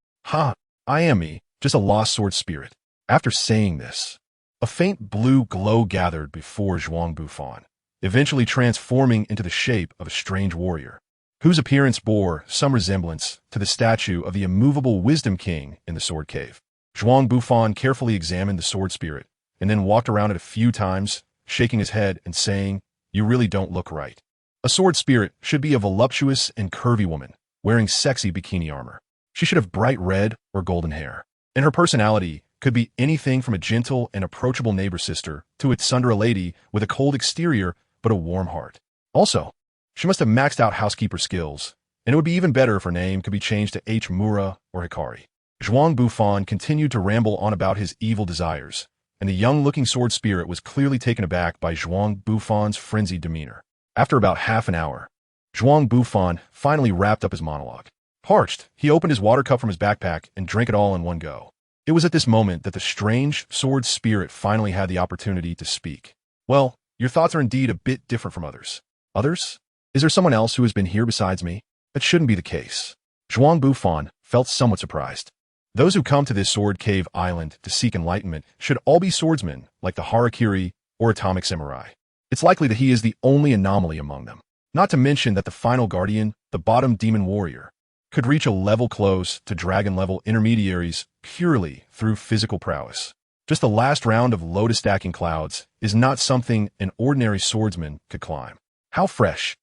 I am me, just a lost sword spirit. After saying this, a faint blue glow gathered before Zhuang Bufan, eventually transforming into the shape of a strange warrior, whose appearance bore some resemblance to the statue of the immovable Wisdom King in the Sword Cave. Zhuang Bufan carefully examined the sword spirit, and then walked around it a few times, shaking his head and saying, "You really don't look right." A sword spirit should be a voluptuous and curvy woman, wearing sexy bikini armor. She should have bright red or golden hair, and her personality could be anything from a gentle and approachable neighbor sister to a tsundere lady with a cold exterior but a warm heart. Also, she must have maxed out housekeeper skills, and it would be even better if her name could be changed to H. Mura or Hikari. Zhuang Bufan continued to ramble on about his evil desires, and the young-looking sword spirit was clearly taken aback by Zhuang Bufan's frenzied demeanor. After about half an hour, Zhuang Bufan finally wrapped up his monologue. Parched, he opened his water cup from his backpack and drank it all in one go. It was at this moment that the strange sword spirit finally had the opportunity to speak. "Well, your thoughts are indeed a bit different from others." "Others? Is there someone else who has been here besides me?" "That shouldn't be the case." Zhuang Bufan felt somewhat surprised. Those who come to this sword cave island to seek enlightenment should all be swordsmen like the Harakiri or Atomic Samurai. It's likely that he is the only anomaly among them. Not to mention that the final guardian, the bottom demon warrior, could reach a level close to dragon-level intermediaries purely through physical prowess. Just the last round of lotus stacking clouds is not something an ordinary swordsman could climb. How fresh.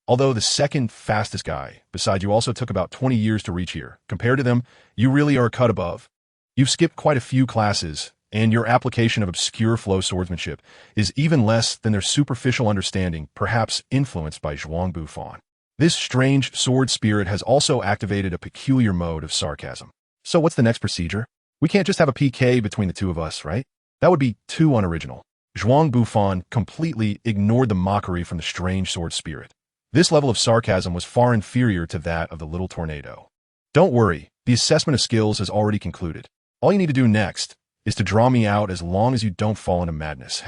Although the second fastest guy beside you also took about 20 years to reach here, compared to them, you really are a cut above. You've skipped quite a few classes, and your application of obscure flow swordsmanship is even less than their superficial understanding, perhaps influenced by Zhuang Bufan. This strange sword spirit has also activated a peculiar mode of sarcasm. So what's the next procedure? We can't just have a PK between the two of us, right? That would be too unoriginal. Zhuang Bufan completely ignored the mockery from the strange sword spirit. This level of sarcasm was far inferior to that of the little tornado. Don't worry, the assessment of skills has already concluded. All you need to do next is to draw me out as long as you don't fall into madness.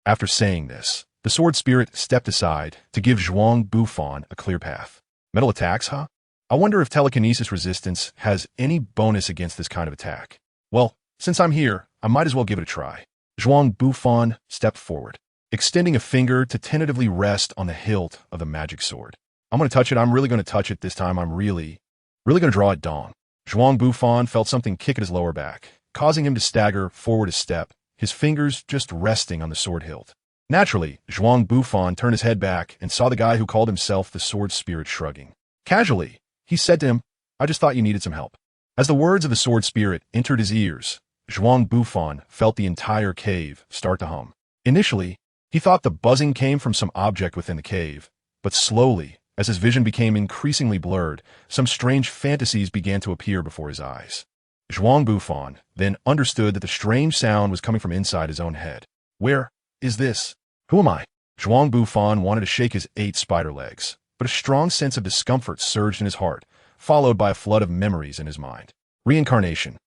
After saying this, the sword spirit stepped aside to give Zhuang Bufan a clear path. Metal attacks, huh? I wonder if telekinesis resistance has any bonus against this kind of attack. Well, since I'm here, I might as well give it a try. Zhuang Bufan stepped forward, extending a finger to tentatively rest on the hilt of the magic sword. I'm going to touch it. I'm really going to touch it this time. I'm really going to draw it down. Zhuang Bufan felt something kick at his lower back, causing him to stagger forward a step, his fingers just resting on the sword hilt. Naturally, Zhuang Bufan turned his head back and saw the guy who called himself the sword spirit shrugging. Casually, he said to him, "I just thought you needed some help." As the words of the sword spirit entered his ears, Zhuang Bufan felt the entire cave start to hum. Initially, he thought the buzzing came from some object within the cave, but slowly, as his vision became increasingly blurred, some strange fantasies began to appear before his eyes. Zhuang Bufan then understood that the strange sound was coming from inside his own head. Where is this? Who am I? Zhuang Bufan wanted to shake his 8 spider legs, but a strong sense of discomfort surged in his heart, followed by a flood of memories in his mind. Reincarnation.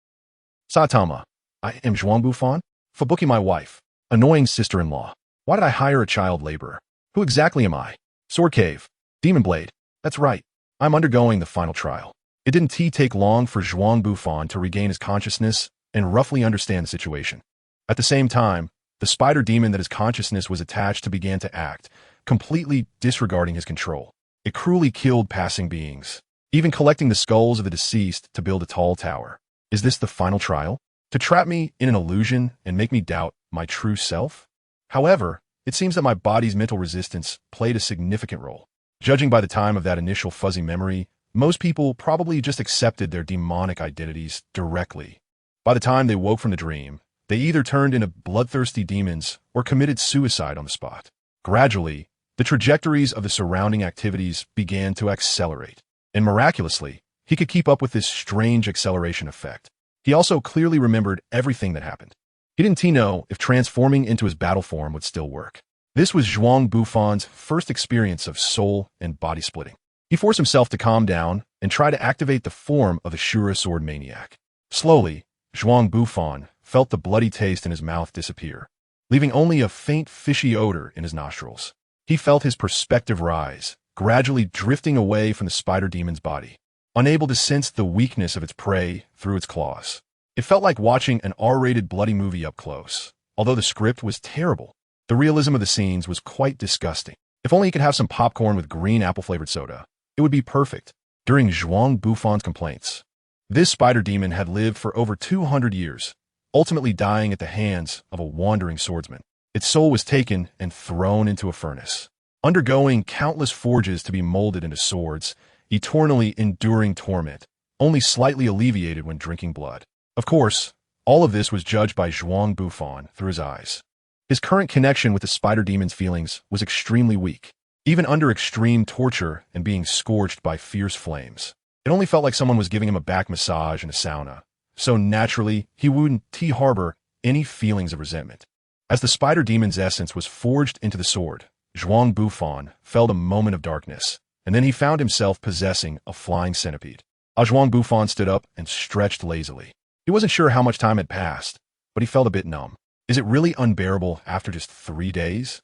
Satama. I am Zhuang Bufan? Fubuki, my wife. Annoying sister-in-law. Why did I hire a child laborer? Who exactly am I? Sword Cave. Demon Blade. That's right. I'm undergoing the final trial. It didn't take long for Zhuang Bufan to regain his consciousness and roughly understand the situation. At the same time, the spider demon that his consciousness was attached to began to act, completely disregarding his control. It cruelly killed passing beings, even collecting the skulls of the deceased to build a tall tower. Is this the final trial? To trap me in an illusion and make me doubt my true self? However, it seems that my body's mental resistance played a significant role. Judging by the time of that initial fuzzy memory, most people probably just accepted their demonic identities directly. By the time they woke from the dream, they either turned into bloodthirsty demons or committed suicide on the spot. Gradually, the trajectories of the surrounding activities began to accelerate, and miraculously, he could keep up with this strange acceleration effect. He also clearly remembered everything that happened. He didn't know if transforming into his battle form would still work. This was Zhuang Bufan's first experience of soul and body splitting. He forced himself to calm down and try to activate the form of the Shura sword maniac. Slowly, Zhuang Bufan felt the bloody taste in his mouth disappear, leaving only a faint fishy odor in his nostrils. He felt his perspective rise, gradually drifting away from the spider demon's body, unable to sense the weakness of its prey through its claws. It felt like watching an R-rated bloody movie up close. Although the script was terrible, the realism of the scenes was quite disgusting. If only he could have some popcorn with green apple-flavored soda, it would be perfect. During Zhuang Bufan's complaints, this spider demon had lived for over 200 years, ultimately dying at the hands of a wandering swordsman. Its soul was taken and thrown into a furnace, undergoing countless forges to be molded into swords, eternally enduring torment, only slightly alleviated when drinking blood. Of course, all of this was judged by Zhuang Bufan through his eyes. His current connection with the spider demon's feelings was extremely weak, even under extreme torture and being scorched by fierce flames. It only felt like someone was giving him a back massage in a sauna, so naturally, he wouldn't harbor any feelings of resentment. As the spider demon's essence was forged into the sword, Zhuang Bufan felt a moment of darkness, and then he found himself possessing a flying centipede. Zhuang Bufan stood up and stretched lazily. He wasn't sure how much time had passed, but he felt a bit numb. Is it really unbearable after just 3 days?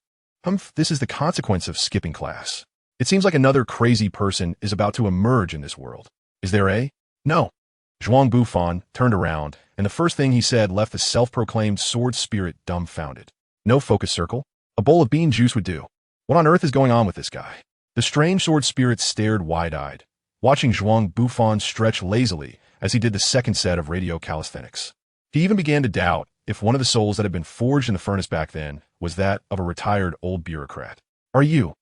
This is the consequence of skipping class. It seems like another crazy person is about to emerge in this world. Is there a? No. Zhuang Bufan turned around, and the first thing he said left the self-proclaimed sword spirit dumbfounded. No focus circle? A bowl of bean juice would do. What on earth is going on with this guy? The strange sword spirit stared wide-eyed, watching Zhuang Bufan stretch lazily as he did the second set of radio calisthenics. He even began to doubt if one of the souls that had been forged in the furnace back then was that of a retired old bureaucrat. Are you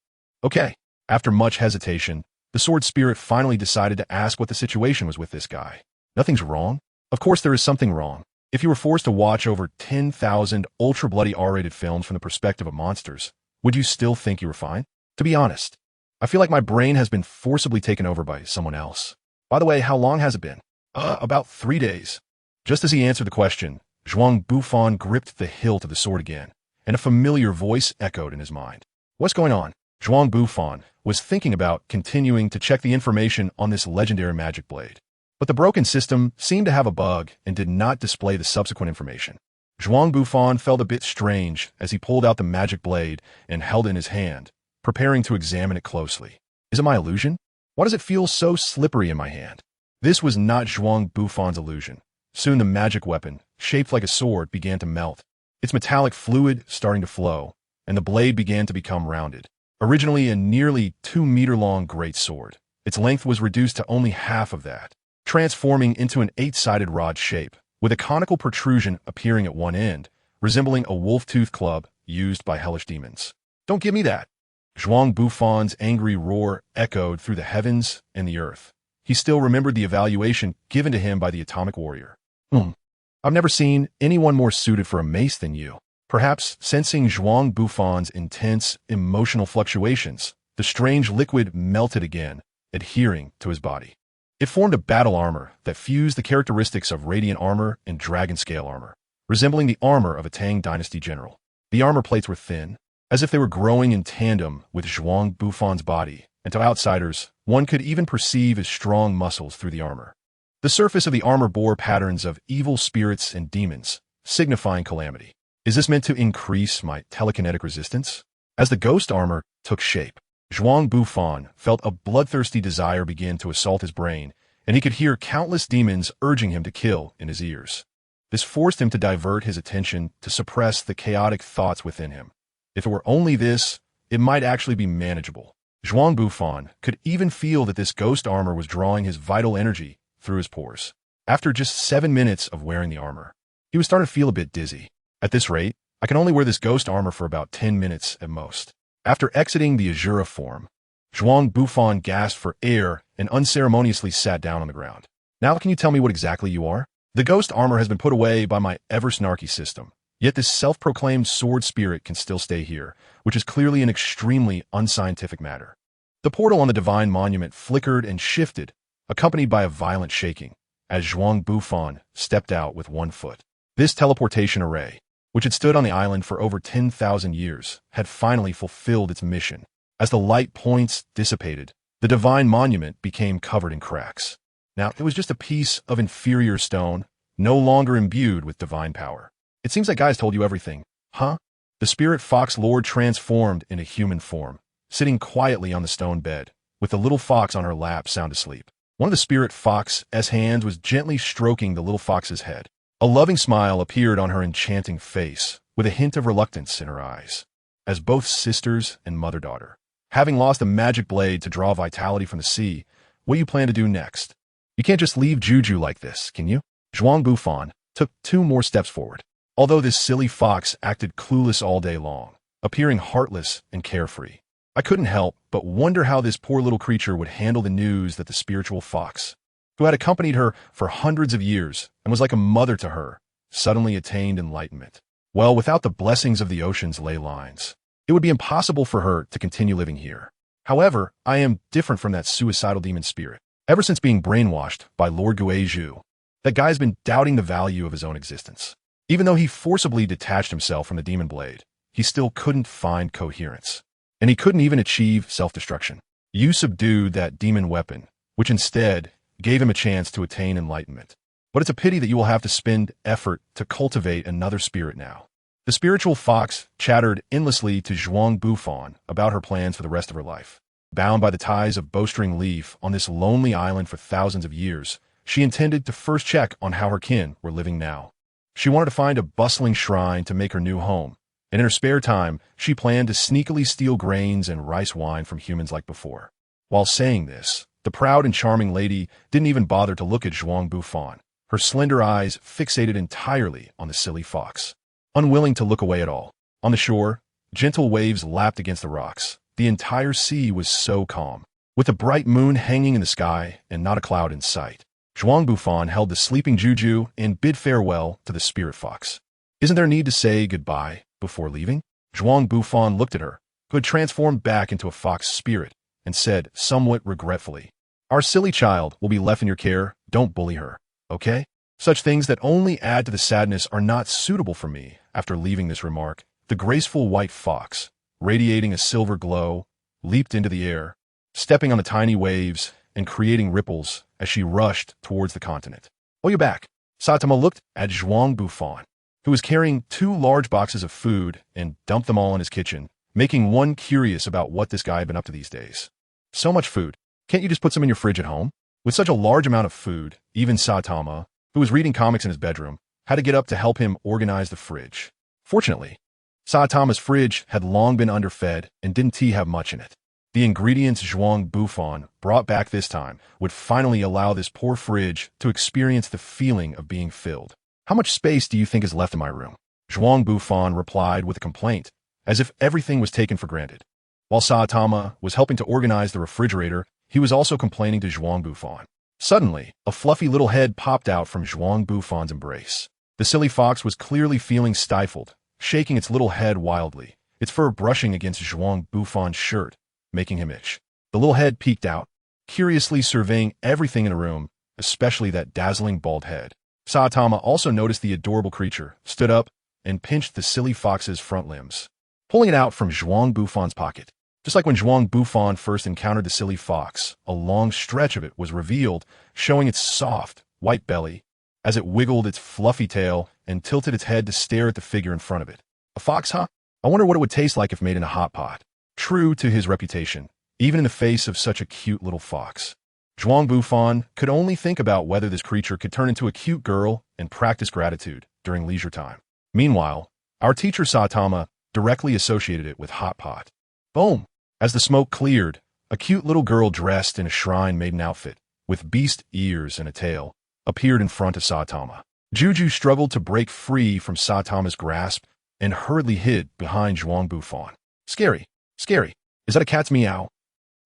okay? After much hesitation, the sword spirit finally decided to ask what the situation was with this guy. Nothing's wrong? Of course there is something wrong. If you were forced to watch over 10,000 ultra-bloody R-rated films from the perspective of monsters, would you still think you were fine? To be honest, I feel like my brain has been forcibly taken over by someone else. By the way, how long has it been? About 3 days. Just as he answered the question, Zhuang Bufan gripped the hilt of the sword again, and a familiar voice echoed in his mind. What's going on? Zhuang Bufan was thinking about continuing to check the information on this legendary magic blade. But the broken system seemed to have a bug and did not display the subsequent information. Zhuang Bufan felt a bit strange as he pulled out the magic blade and held it in his hand, preparing to examine it closely. Is it my illusion? Why does it feel so slippery in my hand? This was not Zhuang Bufan's illusion. Soon the magic weapon, shaped like a sword, began to melt, its metallic fluid starting to flow, and the blade began to become rounded. Originally a nearly 2-meter-long great sword, its length was reduced to only half of that, transforming into an 8-sided rod shape, with a conical protrusion appearing at one end, resembling a wolf-tooth club used by hellish demons. Don't give me that! Zhuang Bufan's angry roar echoed through the heavens and the earth. He still remembered the evaluation given to him by the atomic warrior. I've never seen anyone more suited for a mace than you. Perhaps sensing Zhuang Bufan's intense emotional fluctuations, the strange liquid melted again, adhering to his body. It formed a battle armor that fused the characteristics of radiant armor and dragon scale armor, resembling the armor of a Tang dynasty general. The armor plates were thin, as if they were growing in tandem with Zhuang Bufan's body, and to outsiders, one could even perceive his strong muscles through the armor. The surface of the armor bore patterns of evil spirits and demons, signifying calamity. Is this meant to increase my telekinetic resistance? As the ghost armor took shape, Zhuang Bufan felt a bloodthirsty desire begin to assault his brain, and he could hear countless demons urging him to kill in his ears. This forced him to divert his attention to suppress the chaotic thoughts within him. If it were only this, it might actually be manageable. Zhuang Bufan could even feel that this ghost armor was drawing his vital energy through his pores. After just 7 minutes of wearing the armor, he was starting to feel a bit dizzy. At this rate, I can only wear this ghost armor for about 10 minutes at most. After exiting the Azura form, Zhuang Bufan gasped for air and unceremoniously sat down on the ground. Now can you tell me what exactly you are? The ghost armor has been put away by my ever-snarky system, yet this self-proclaimed sword spirit can still stay here, which is clearly an extremely unscientific matter. The portal on the divine monument flickered and shifted, accompanied by a violent shaking, as Zhuang Bufan stepped out with one foot. This teleportation array, which had stood on the island for over 10,000 years, had finally fulfilled its mission. As the light points dissipated, the divine monument became covered in cracks. Now, it was just a piece of inferior stone, no longer imbued with divine power. It seems that guy's told you everything, huh? The spirit fox lord transformed into human form, sitting quietly on the stone bed, with the little fox on her lap sound asleep. One of the spirit fox's hands was gently stroking the little fox's head. A loving smile appeared on her enchanting face, with a hint of reluctance in her eyes. As both sisters and mother-daughter, having lost a magic blade to draw vitality from the sea, what do you plan to do next? You can't just leave Juju like this, can you? Zhuang Bufan took 2 more steps forward. Although this silly fox acted clueless all day long, appearing heartless and carefree, I couldn't help but wonder how this poor little creature would handle the news that the spiritual fox, who had accompanied her for hundreds of years and was like a mother to her, suddenly attained enlightenment. Well, without the blessings of the ocean's ley lines, it would be impossible for her to continue living here. However, I am different from that suicidal demon spirit. Ever since being brainwashed by Lord Guizhu, that guy's been doubting the value of his own existence. Even though he forcibly detached himself from the demon blade, he still couldn't find coherence. And he couldn't even achieve self-destruction. You subdued that demon weapon, which instead gave him a chance to attain enlightenment. But it's a pity that you will have to spend effort to cultivate another spirit now. The spiritual fox chattered endlessly to Zhuang Bufan about her plans for the rest of her life. Bound by the ties of bowstring leaf on this lonely island for thousands of years, She intended to first check on how her kin were living now. She wanted to find a bustling shrine to make her new home, and in her spare time, she planned to sneakily steal grains and rice wine from humans like before. While saying this, the proud and charming lady didn't even bother to look at Zhuang Bufan, her slender eyes fixated entirely on the silly fox. Unwilling to look away at all. On the shore, gentle waves lapped against the rocks. The entire sea was so calm, with a bright moon hanging in the sky and not a cloud in sight. Zhuang Bufan held the sleeping Juju and bid farewell to the spirit fox. Isn't there need to say goodbye before leaving? Zhuang Bufan looked at her, who had transformed back into a fox spirit, and said somewhat regretfully, "Our silly child will be left in your care. Don't bully her, okay? Such things that only add to the sadness are not suitable for me." After leaving this remark, the graceful white fox, radiating a silver glow, leaped into the air, stepping on the tiny waves and creating ripples as she rushed towards the continent. "Oh, you're back." Saitama looked at Zhuang Bufan, who was carrying 2 large boxes of food and dumped them all in his kitchen, making one curious about what this guy had been up to these days. "So much food. Can't you just put some in your fridge at home?" With such a large amount of food, even Saitama, who was reading comics in his bedroom, had to get up to help him organize the fridge. Fortunately, Saitama's fridge had long been underfed and didn't have much in it. The ingredients Zhuang Bufan brought back this time would finally allow this poor fridge to experience the feeling of being filled. "How much space do you think is left in my room?" Zhuang Bufan replied with a complaint, as if everything was taken for granted. While Saitama was helping to organize the refrigerator, he was also complaining to Zhuang Bufan. Suddenly, a fluffy little head popped out from Zhuang Bufan's embrace. The silly fox was clearly feeling stifled, shaking its little head wildly, its fur brushing against Zhuang Bufan's shirt, making him itch. The little head peeked out, curiously surveying everything in the room, especially that dazzling bald head. Saitama also noticed the adorable creature, stood up, and pinched the silly fox's front limbs, pulling it out from Zhuang Bufan's pocket. Just like when Zhuang Bufan first encountered the silly fox, a long stretch of it was revealed, showing its soft, white belly, as it wiggled its fluffy tail and tilted its head to stare at the figure in front of it. "A fox, huh? I wonder what it would taste like if made in a hot pot." True to his reputation, even in the face of such a cute little fox, Zhuang Bufan could only think about whether this creature could turn into a cute girl and practice gratitude during leisure time. Meanwhile, our teacher Saitama directly associated it with hot pot. Boom! As the smoke cleared, a cute little girl dressed in a shrine maiden outfit, with beast ears and a tail, appeared in front of Saitama. Juju struggled to break free from Saitama's grasp and hurriedly hid behind Zhuang Bufan. "Scary, scary. Is that a cat's meow?"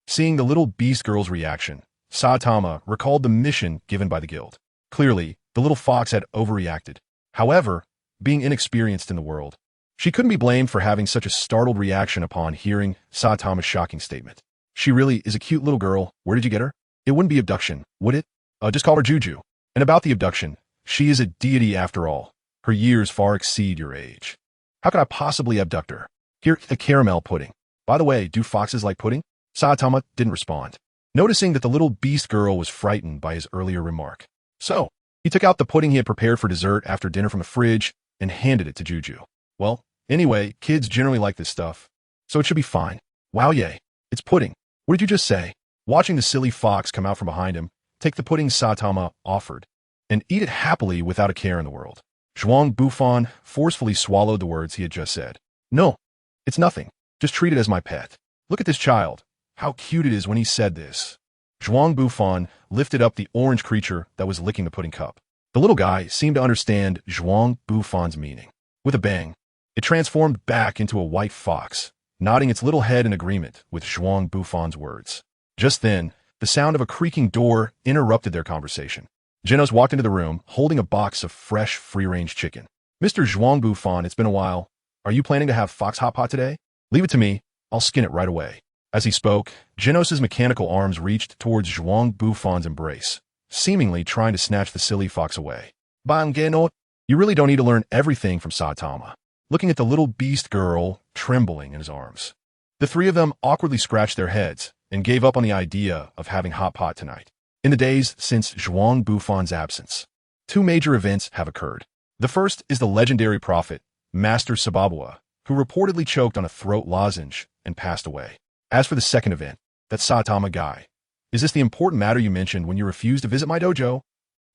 Seeing the little beast girl's reaction, Saitama recalled the mission given by the guild. Clearly, the little fox had overreacted. However, being inexperienced in the world, she couldn't be blamed for having such a startled reaction upon hearing Saitama's shocking statement. "She really is a cute little girl. Where did you get her?" "It wouldn't be abduction, would it? Just call her Juju." "And about the abduction, she is a deity after all. Her years far exceed your age. How could I possibly abduct her? Here, a caramel pudding. By the way, do foxes like pudding?" Saitama didn't respond, noticing that the little beast girl was frightened by his earlier remark. So, he took out the pudding he had prepared for dessert after dinner from the fridge and handed it to Juju. "Well, anyway, kids generally like this stuff, so it should be fine." "Wow, yay. It's pudding. What did you just say?" Watching the silly fox come out from behind him, take the pudding Saitama offered, and eat it happily without a care in the world. Zhuang Bufan forcefully swallowed the words he had just said. "No, it's nothing. Just treat it as my pet. Look at this child. How cute it is when he said this." Zhuang Bufan lifted up the orange creature that was licking the pudding cup. The little guy seemed to understand Zhuang Bufan's meaning. With a bang, it transformed back into a white fox, nodding its little head in agreement with Zhuang Bufan's words. Just then, the sound of a creaking door interrupted their conversation. Genos walked into the room, holding a box of fresh, free-range chicken. "Mr. Zhuang Bufan, it's been a while. Are you planning to have fox hot pot today?" "Leave it to me. I'll skin it right away." As he spoke, Genos' mechanical arms reached towards Zhuang Bufan's embrace, seemingly trying to snatch the silly fox away. "Bang Genot, you really don't need to learn everything from Saitama," looking at the little beast girl trembling in his arms. The three of them awkwardly scratched their heads and gave up on the idea of having hot pot tonight. In the days since Zhuang Bufan's absence, 2 major events have occurred. The first is the legendary prophet, Master Sababua, who reportedly choked on a throat lozenge and passed away. As for the second event, that Saitama guy, is this the important matter you mentioned when you refused to visit my dojo?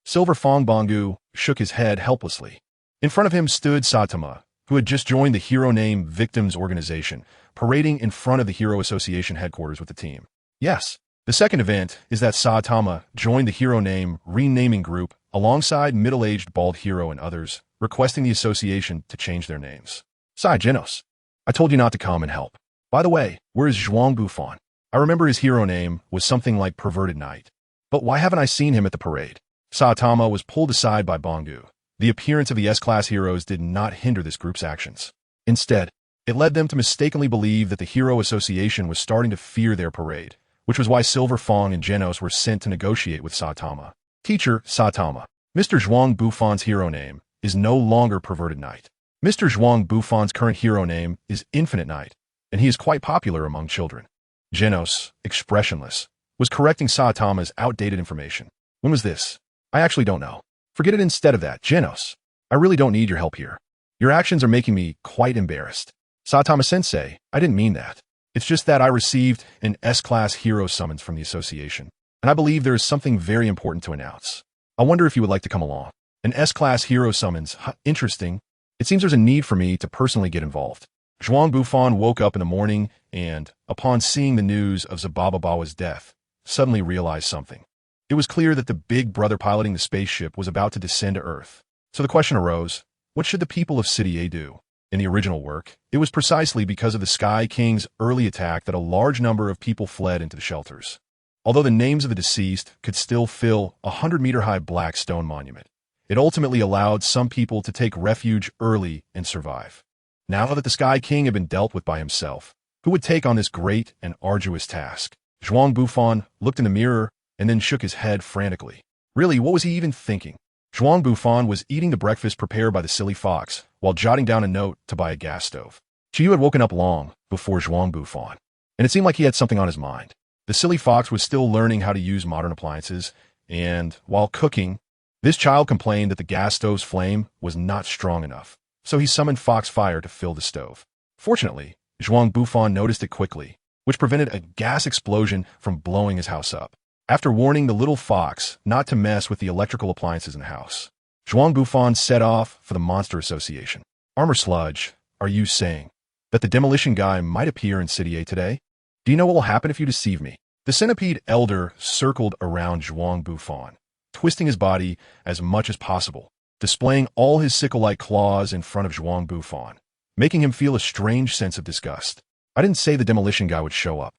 Silver Fong Bongu shook his head helplessly. In front of him stood Saitama, who had just joined the Hero Name Victims Organization, parading in front of the Hero Association headquarters with the team. Yes, the second event is that Saitama joined the Hero Name renaming group alongside middle-aged bald hero and others, requesting the association to change their names. Sighed Genos. I told you not to come and help. By the way, where is Zhuang Bufan? I remember his hero name was something like Perverted Knight. But why haven't I seen him at the parade? Saitama was pulled aside by Bongu. The appearance of the S-class heroes did not hinder this group's actions. Instead, it led them to mistakenly believe that the Hero Association was starting to fear their parade, which was why Silver Fong and Genos were sent to negotiate with Saitama. Teacher Saitama, Mr. Zhuang Bufan's hero name is no longer Perverted Knight. Mr. Zhuang Bufan's current hero name is Infinite Knight, and he is quite popular among children. Genos, expressionless, was correcting Saitama's outdated information. When was this? I actually don't know. Forget it instead of that, Genos. I really don't need your help here. Your actions are making me quite embarrassed. Saitama-sensei, I didn't mean that. It's just that I received an S-class hero summons from the association, and I believe there is something very important to announce. I wonder if you would like to come along. An S-class hero summons, interesting. It seems there's a need for me to personally get involved. Zhuang Bufan woke up in the morning and, upon seeing the news of Zabababa's death, suddenly realized something. It was clear that the big brother piloting the spaceship was about to descend to Earth. So the question arose, what should the people of City A do? In the original work, it was precisely because of the Sky King's early attack that a large number of people fled into the shelters. Although the names of the deceased could still fill a 100-meter-high black stone monument, it ultimately allowed some people to take refuge early and survive. Now that the Sky King had been dealt with by himself, who would take on this great and arduous task? Zhuang Bufan looked in the mirror and then shook his head frantically. Really, what was he even thinking? Zhuang Bufan was eating the breakfast prepared by the silly fox while jotting down a note to buy a gas stove. Chiyu had woken up long before Zhuang Bufan, and it seemed like he had something on his mind. The silly fox was still learning how to use modern appliances, and while cooking, this child complained that the gas stove's flame was not strong enough, so he summoned fox fire to fill the stove. Fortunately, Zhuang Bufan noticed it quickly, which prevented a gas explosion from blowing his house up. After warning the little fox not to mess with the electrical appliances in the house, Zhuang Bufan set off for the Monster Association. Armor Sludge, are you saying that the demolition guy might appear in City A today? Do you know what will happen if you deceive me? The Centipede Elder circled around Zhuang Bufan, twisting his body as much as possible, displaying all his sickle-like claws in front of Zhuang Bufan, making him feel a strange sense of disgust. I didn't say the demolition guy would show up.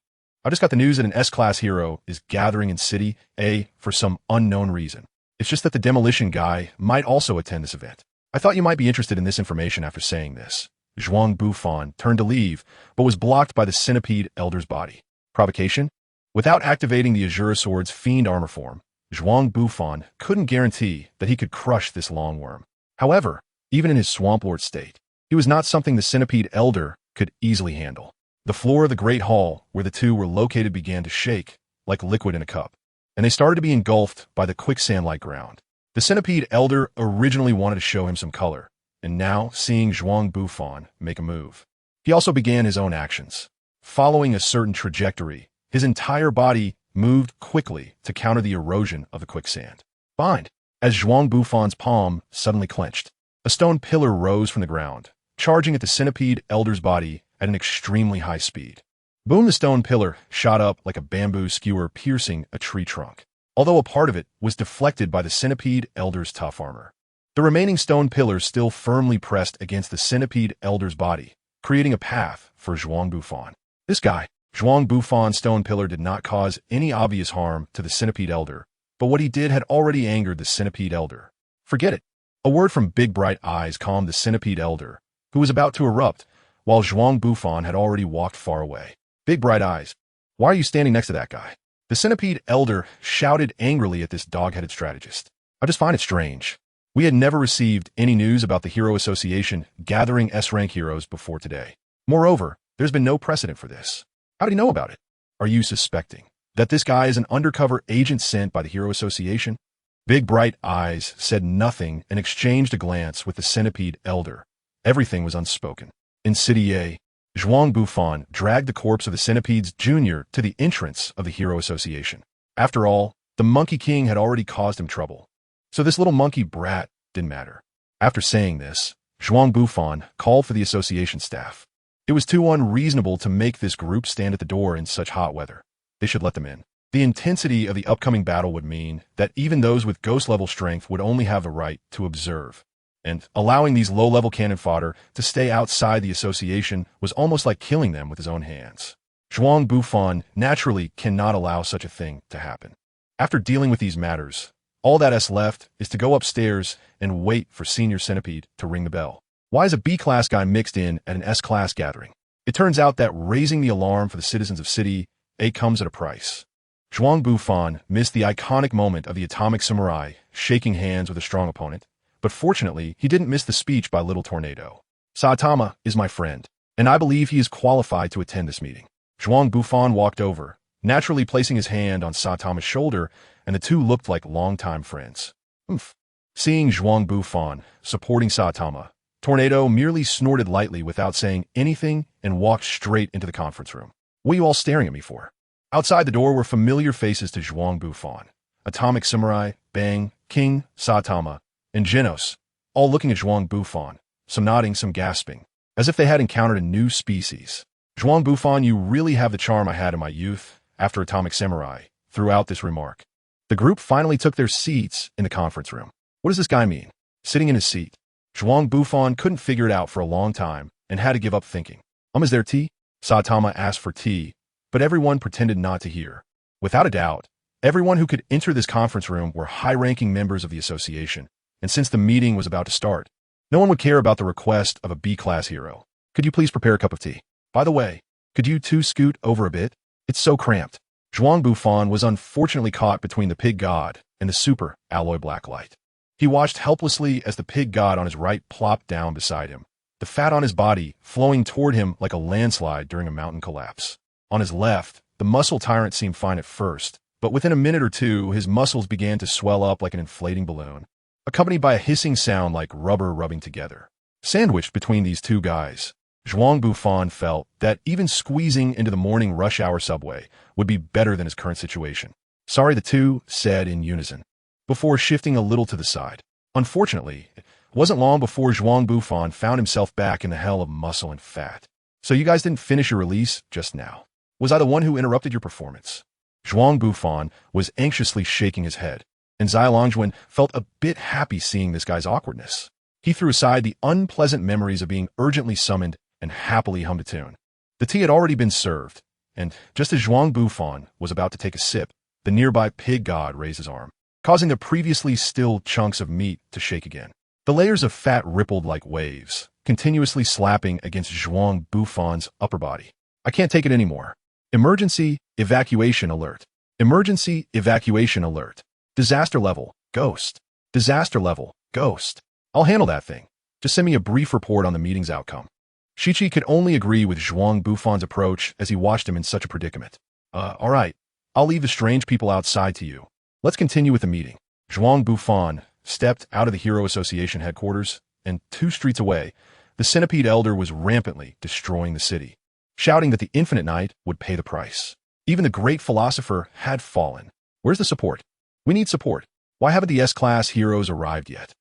I just got the news that an S-class hero is gathering in City A for some unknown reason. It's just that the demolition guy might also attend this event. I thought you might be interested in this information after saying this. Zhuang Bufan turned to leave, but was blocked by the Centipede Elder's body. Provocation? Without activating the Azura Sword's fiend armor form, Zhuang Bufan couldn't guarantee that he could crush this long worm. However, even in his Swamp Lord state, he was not something the Centipede Elder could easily handle. The floor of the Great Hall where the two were located began to shake like liquid in a cup, and they started to be engulfed by the quicksand-like ground. The Centipede Elder originally wanted to show him some color, and now, seeing Zhuang Bufan make a move, he also began his own actions. Following a certain trajectory, his entire body moved quickly to counter the erosion of the quicksand. Bind! As Zhuang Bufan's palm suddenly clenched, a stone pillar rose from the ground, charging at the Centipede Elder's body at an extremely high speed. Boom! The stone pillar shot up like a bamboo skewer piercing a tree trunk, although a part of it was deflected by the Centipede Elder's tough armor. The remaining stone pillars still firmly pressed against the Centipede Elder's body, creating a path for Zhuang Bufan. This guy, Zhuang Bufan's stone pillar, did not cause any obvious harm to the Centipede Elder, but what he did had already angered the Centipede Elder. Forget it. A word from Big Bright Eyes calmed the Centipede Elder, who was about to erupt, while Zhuang Bufan had already walked far away. Big Bright Eyes, why are you standing next to that guy? The Centipede Elder shouted angrily at this dog-headed strategist. I just find it strange. We had never received any news about the Hero Association gathering S-rank heroes before today. Moreover, there's been no precedent for this. How did he know about it? Are you suspecting that this guy is an undercover agent sent by the Hero Association? Big Bright Eyes said nothing and exchanged a glance with the Centipede Elder. Everything was unspoken. In City A, Zhuang Bufan dragged the corpse of the Centipedes Jr. to the entrance of the Hero Association. After all, the Monkey King had already caused him trouble. So this little monkey brat didn't matter. After saying this, Zhuang Bufan called for the association staff. It was too unreasonable to make this group stand at the door in such hot weather. They should let them in. The intensity of the upcoming battle would mean that even those with ghost-level strength would only have the right to observe. And allowing these low-level cannon fodder to stay outside the association was almost like killing them with his own hands. Zhuang Bufan naturally cannot allow such a thing to happen. After dealing with these matters, all that is left is to go upstairs and wait for Senior Centipede to ring the bell. Why is a B-class guy mixed in at an S-class gathering? It turns out that raising the alarm for the citizens of City A comes at a price. Zhuang Bufan missed the iconic moment of the atomic samurai shaking hands with a strong opponent, but fortunately, he didn't miss the speech by Little Tornado. Saitama is my friend, and I believe he is qualified to attend this meeting. Zhuang Bufan walked over, naturally placing his hand on Saitama's shoulder, and the two looked like longtime friends. Oomph. Seeing Zhuang Bufan supporting Saitama, Tornado merely snorted lightly without saying anything and walked straight into the conference room. What are you all staring at me for? Outside the door were familiar faces to Zhuang Bufan. Atomic Samurai, Bang, King, Saitama, and Genos, all looking at Zhuang Bufan, some nodding, some gasping, as if they had encountered a new species. Zhuang Bufan, you really have the charm I had in my youth, after Atomic Samurai, threw out this remark. The group finally took their seats in the conference room. What does this guy mean? Sitting in his seat. Zhuang Bufan couldn't figure it out for a long time and had to give up thinking. Is there tea? Saitama asked for tea, but everyone pretended not to hear. Without a doubt, everyone who could enter this conference room were high-ranking members of the association, and since the meeting was about to start, no one would care about the request of a B-class hero. Could you please prepare a cup of tea? By the way, could you two scoot over a bit? It's so cramped. Zhuang Bufan was unfortunately caught between the pig god and the super alloy blacklight. He watched helplessly as the pig god on his right plopped down beside him, the fat on his body flowing toward him like a landslide during a mountain collapse. On his left, the muscle tyrant seemed fine at first, but within a minute or two, his muscles began to swell up like an inflating balloon, accompanied by a hissing sound like rubber rubbing together. Sandwiched between these two guys, Zhuang Bufan felt that even squeezing into the morning rush hour subway would be better than his current situation. Sorry, the two said in unison, before shifting a little to the side. Unfortunately, it wasn't long before Zhuang Bufan found himself back in the hell of muscle and fat. So you guys didn't finish your release just now. Was I the one who interrupted your performance? Zhuang Bufan was anxiously shaking his head, and Zai Longjuan felt a bit happy seeing this guy's awkwardness. He threw aside the unpleasant memories of being urgently summoned and happily hummed a tune. The tea had already been served, and just as Zhuang Bufan was about to take a sip, the nearby pig god raised his arm, causing the previously still chunks of meat to shake again. The layers of fat rippled like waves, continuously slapping against Zhuang Bufan's upper body. I can't take it anymore. Emergency evacuation alert. Emergency evacuation alert. Disaster level, ghost. Disaster level, ghost. I'll handle that thing. Just send me a brief report on the meeting's outcome. Shichi could only agree with Zhuang Bufan's approach as he watched him in such a predicament. All right. I'll leave the strange people outside to you. Let's continue with the meeting. Zhuang Bufan stepped out of the Hero Association headquarters, and 2 streets away, the Centipede Elder was rampantly destroying the city, shouting that the Infinite Knight would pay the price. Even the great philosopher had fallen. Where's the support? We need support. Why haven't the S-class heroes arrived yet?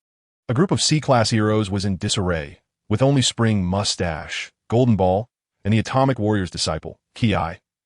A group of C-class heroes was in disarray, with only Spring Mustache, Golden Ball, and the Atomic Warrior's disciple, Ki,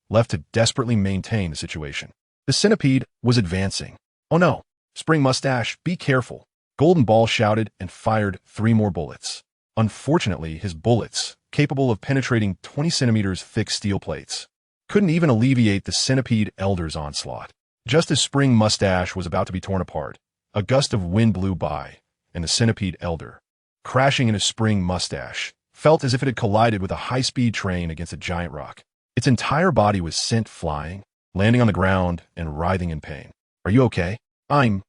left to desperately maintain the situation. The Centipede was advancing. Oh no, Spring Mustache, be careful. Golden Ball shouted and fired 3 more bullets. Unfortunately, his bullets, capable of penetrating 20 centimeters thick steel plates, couldn't even alleviate the Centipede Elder's onslaught. Just as Spring Mustache was about to be torn apart, a gust of wind blew by, and the Centipede Elder, crashing into Spring Mustache, felt as if it had collided with a high-speed train against a giant rock. Its entire body was sent flying, landing on the ground and writhing in pain. Are you okay? I'm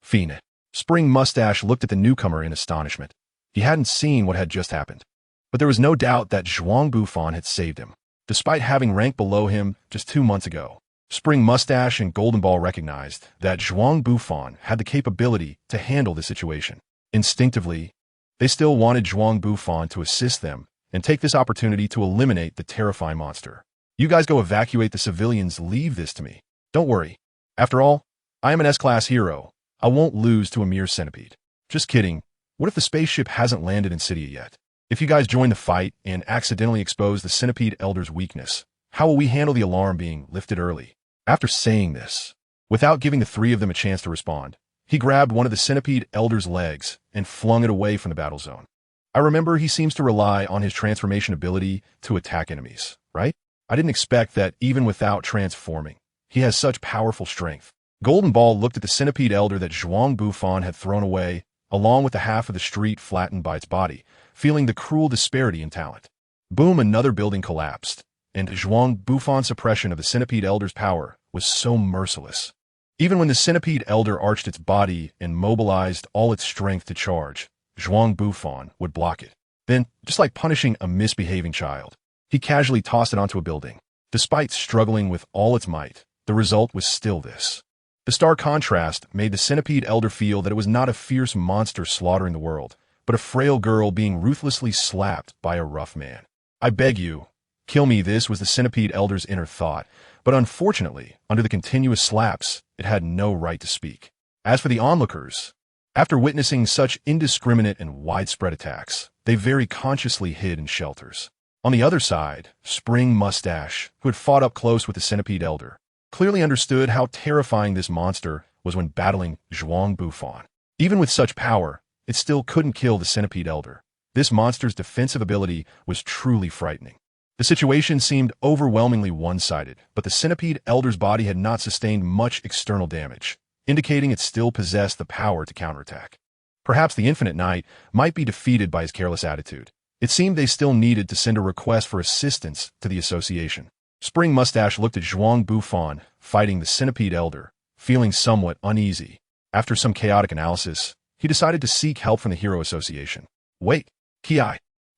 fine. Spring Mustache looked at the newcomer in astonishment. He hadn't seen what had just happened. But there was no doubt that Zhuang Bufan had saved him. Despite having ranked below him just 2 months ago, Spring Mustache and Golden Ball recognized that Zhuang Bufan had the capability to handle the situation. Instinctively, they still wanted Zhuang Bufan to assist them and take this opportunity to eliminate the terrifying monster. You guys go evacuate the civilians, leave this to me. Don't worry. After all, I am an S-class hero. I won't lose to a mere centipede. Just kidding. What if the spaceship hasn't landed in City yet? If you guys join the fight and accidentally expose the centipede elder's weakness, how will we handle the alarm being lifted early? After saying this, without giving the three of them a chance to respond, he grabbed one of the centipede elder's legs and flung it away from the battle zone. I remember he seems to rely on his transformation ability to attack enemies, right? I didn't expect that even without transforming, he has such powerful strength. Golden Ball looked at the centipede elder that Zhuang Bufan had thrown away, along with the half of the street flattened by its body, feeling the cruel disparity in talent. Boom, another building collapsed, and Zhuang Bufan's suppression of the centipede elder's power was so merciless. Even when the centipede elder arched its body and mobilized all its strength to charge, Zhuang Bufan would block it. Then, just like punishing a misbehaving child, he casually tossed it onto a building. Despite struggling with all its might, the result was still this. The stark contrast made the centipede elder feel that it was not a fierce monster slaughtering the world, but a frail girl being ruthlessly slapped by a rough man. I beg you, kill me, this was the centipede elder's inner thought, but unfortunately, under the continuous slaps, it had no right to speak. As for the onlookers, after witnessing such indiscriminate and widespread attacks, they very consciously hid in shelters. On the other side, Spring Mustache, who had fought up close with the centipede elder, clearly understood how terrifying this monster was when battling Zhuang Bufan. Even with such power, it still couldn't kill the centipede elder. This monster's defensive ability was truly frightening. The situation seemed overwhelmingly one-sided, but the centipede elder's body had not sustained much external damage, indicating it still possessed the power to counterattack. Perhaps the Infinite Knight might be defeated by his careless attitude. It seemed they still needed to send a request for assistance to the association. Spring Mustache looked at Zhuang Bufan fighting the centipede elder, feeling somewhat uneasy. After some chaotic analysis, he decided to seek help from the Hero Association. Wait, Ki,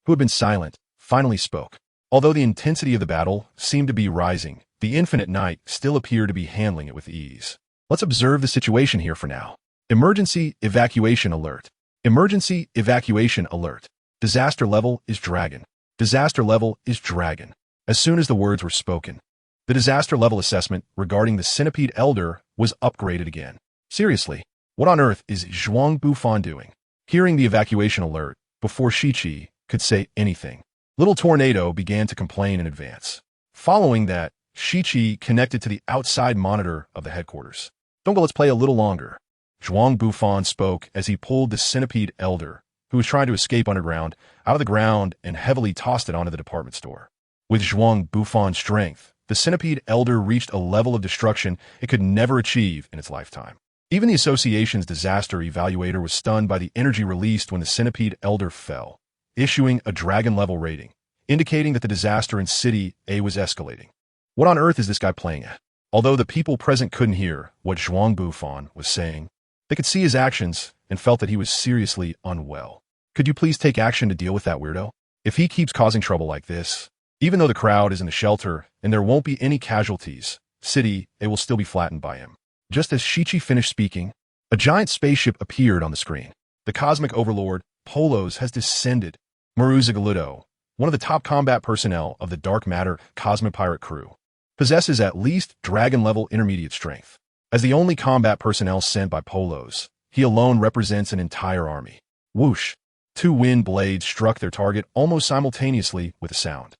who had been silent, finally spoke. Although the intensity of the battle seemed to be rising, the Infinite Knight still appeared to be handling it with ease. Let's observe the situation here for now. Emergency evacuation alert. Emergency evacuation alert. Disaster level is dragon. Disaster level is dragon. As soon as the words were spoken, the disaster level assessment regarding the centipede elder was upgraded again. Seriously, what on earth is Zhuang Bufan doing? Hearing the evacuation alert, before Shichi could say anything, Little Tornado began to complain in advance. Following that, Shichi connected to the outside monitor of the headquarters. Don't go, let's play a little longer. Zhuang Bufan spoke as he pulled the centipede elder, who was trying to escape underground, out of the ground and heavily tossed it onto the department store. With Zhuang Bufan's strength, the centipede elder reached a level of destruction it could never achieve in its lifetime. Even the association's disaster evaluator was stunned by the energy released when the centipede elder fell, issuing a dragon-level rating, indicating that the disaster in City A was escalating. What on earth is this guy playing at? Although the people present couldn't hear what Zhuang Bufan was saying, they could see his actions and felt that he was seriously unwell. Could you please take action to deal with that weirdo? If he keeps causing trouble like this, even though the crowd is in the shelter and there won't be any casualties, City A will still be flattened by him. Just as Shichi finished speaking, a giant spaceship appeared on the screen. The cosmic overlord, Polos, has descended. Maruzagalito, one of the top combat personnel of the Dark Matter Cosmic Pirate crew, possesses at least dragon-level intermediate strength. As the only combat personnel sent by Polos, he alone represents an entire army. Whoosh! Two wind blades struck their target almost simultaneously with a sound.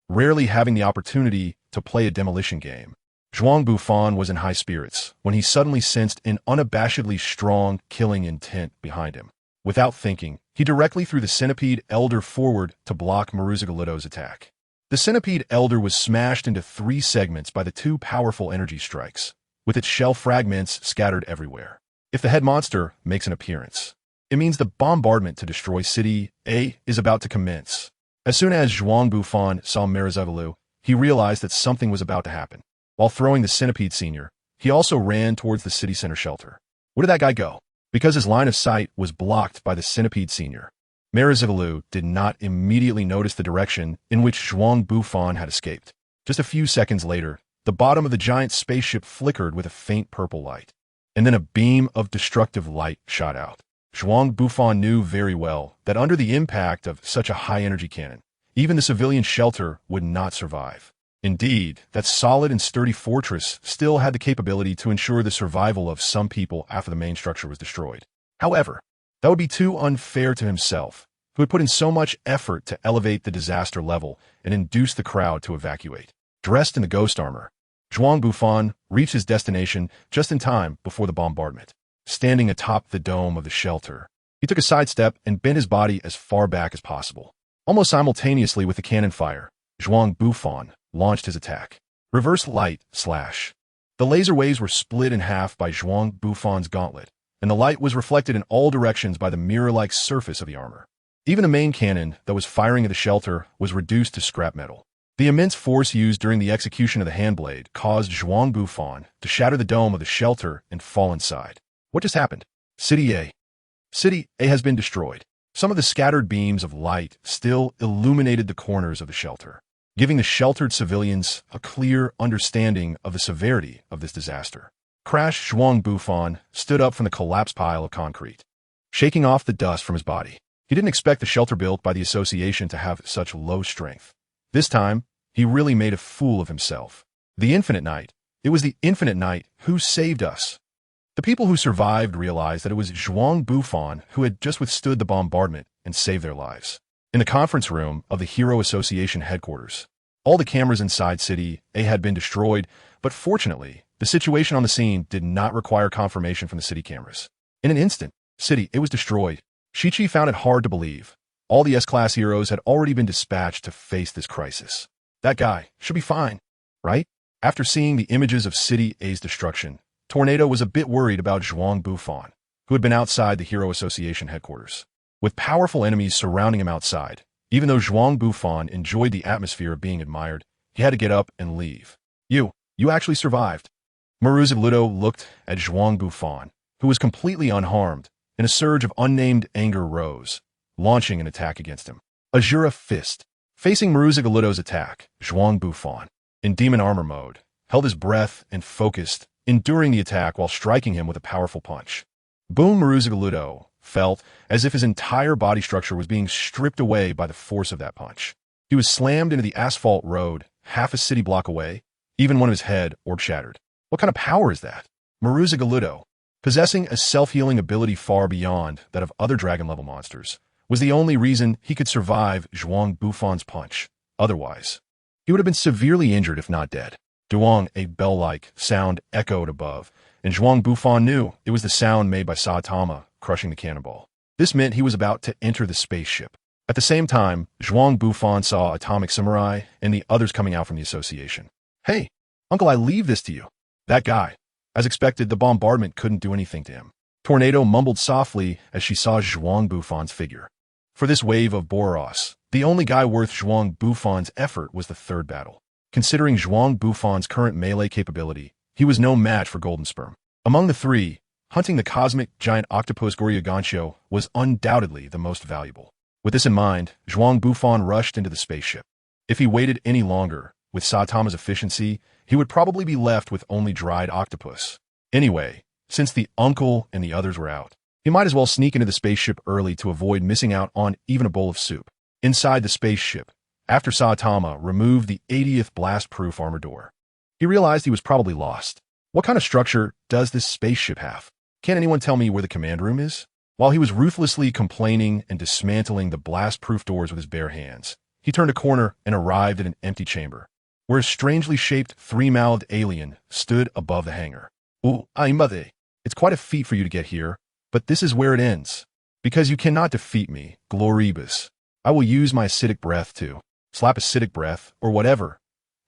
Rarely having the opportunity to play a demolition game, Zhuang Bufan was in high spirits when he suddenly sensed an unabashedly strong killing intent behind him. Without thinking, he directly threw the centipede elder forward to block Maruzagalito's attack. The centipede elder was smashed into 3 segments by the 2 powerful energy strikes, with its shell fragments scattered everywhere. If the head monster makes an appearance, it means the bombardment to destroy City A is about to commence. As soon as Zhuang Bufan saw Maruzagalito, he realized that something was about to happen. While throwing the centipede senior, he also ran towards the city center shelter. Where did that guy go? Because his line of sight was blocked by the centipede senior, Maruzagalito did not immediately notice the direction in which Zhuang Bufan had escaped. Just a few seconds later, the bottom of the giant spaceship flickered with a faint purple light, and then a beam of destructive light shot out. Zhuang Bufan knew very well that under the impact of such a high-energy cannon, even the civilian shelter would not survive. Indeed, that solid and sturdy fortress still had the capability to ensure the survival of some people after the main structure was destroyed. However, that would be too unfair to himself, who had put in so much effort to elevate the disaster level and induce the crowd to evacuate. Dressed in the ghost armor, Zhuang Bufan reached his destination just in time before the bombardment. Standing atop the dome of the shelter, he took a sidestep and bent his body as far back as possible. Almost simultaneously with the cannon fire, Zhuang Bufan launched his attack. Reverse light slash. The laser waves were split in half by Zhuang Bufan's gauntlet, and the light was reflected in all directions by the mirror-like surface of the armor. Even the main cannon that was firing at the shelter was reduced to scrap metal. The immense force used during the execution of the handblade caused Zhuang Bufan to shatter the dome of the shelter and fall inside. What just happened? City A. City A has been destroyed. Some of the scattered beams of light still illuminated the corners of the shelter, giving the sheltered civilians a clear understanding of the severity of this disaster. Crash. Zhuang Bufan stood up from the collapsed pile of concrete, shaking off the dust from his body. He didn't expect the shelter built by the association to have such low strength. This time, he really made a fool of himself. The Infinite Knight. It was the Infinite Knight who saved us. The people who survived realized that it was Zhuang Bufan who had just withstood the bombardment and saved their lives. In the conference room of the Hero Association headquarters, all the cameras inside City A had been destroyed, but fortunately, the situation on the scene did not require confirmation from the city cameras. In an instant, City A was destroyed. Shichi found it hard to believe. All the S-class heroes had already been dispatched to face this crisis. That guy should be fine, right? After seeing the images of City A's destruction, Tornado was a bit worried about Zhuang Bufan, who had been outside the Hero Association headquarters. With powerful enemies surrounding him outside, even though Zhuang Bufan enjoyed the atmosphere of being admired, he had to get up and leave. You actually survived. Maruzigludo looked at Zhuang Bufan, who was completely unharmed, and a surge of unnamed anger rose, launching an attack against him. Azura Fist. Facing Maruzigludo's attack, Zhuang Bufan, in demon armor mode, held his breath and focused, enduring the attack while striking him with a powerful punch. Boom. Maruzigludo felt as if his entire body structure was being stripped away by the force of that punch. He was slammed into the asphalt road, half a city block away, even one of his head orb shattered. What kind of power is that? Maruzigludo, possessing a self-healing ability far beyond that of other dragon-level monsters, was the only reason he could survive Zhuang Bufan's punch. Otherwise, he would have been severely injured if not dead. Duong, a bell-like sound echoed above, and Zhuang Bufan knew it was the sound made by Saitama crushing the cannonball. This meant he was about to enter the spaceship. At the same time, Zhuang Bufan saw Atomic Samurai and the others coming out from the association. Hey, Uncle, I leave this to you. That guy. As expected, the bombardment couldn't do anything to him. Tornado mumbled softly as she saw Zhuang Bufan's figure. For this wave of Boros, the only guy worth Zhuang Bufan's effort was the third battle. Considering Zhuang Bufan's current melee capability, he was no match for Golden Sperm. Among the three, hunting the cosmic giant octopus Goryagancho was undoubtedly the most valuable. With this in mind, Zhuang Bufan rushed into the spaceship. If he waited any longer, with Saitama's efficiency, he would probably be left with only dried octopus. Anyway, since the uncle and the others were out, he might as well sneak into the spaceship early to avoid missing out on even a bowl of soup. Inside the spaceship, after Saitama removed the 80th blast-proof armor door, he realized he was probably lost. What kind of structure does this spaceship have? Can't anyone tell me where the command room is? While he was ruthlessly complaining and dismantling the blast-proof doors with his bare hands, he turned a corner and arrived at an empty chamber, where a strangely shaped three-mouthed alien stood above the hangar. Ooh, ay mother. It's quite a feat for you to get here, but this is where it ends. Because you cannot defeat me, Gloribus. I will use my acidic breath to slap acidic breath, or whatever.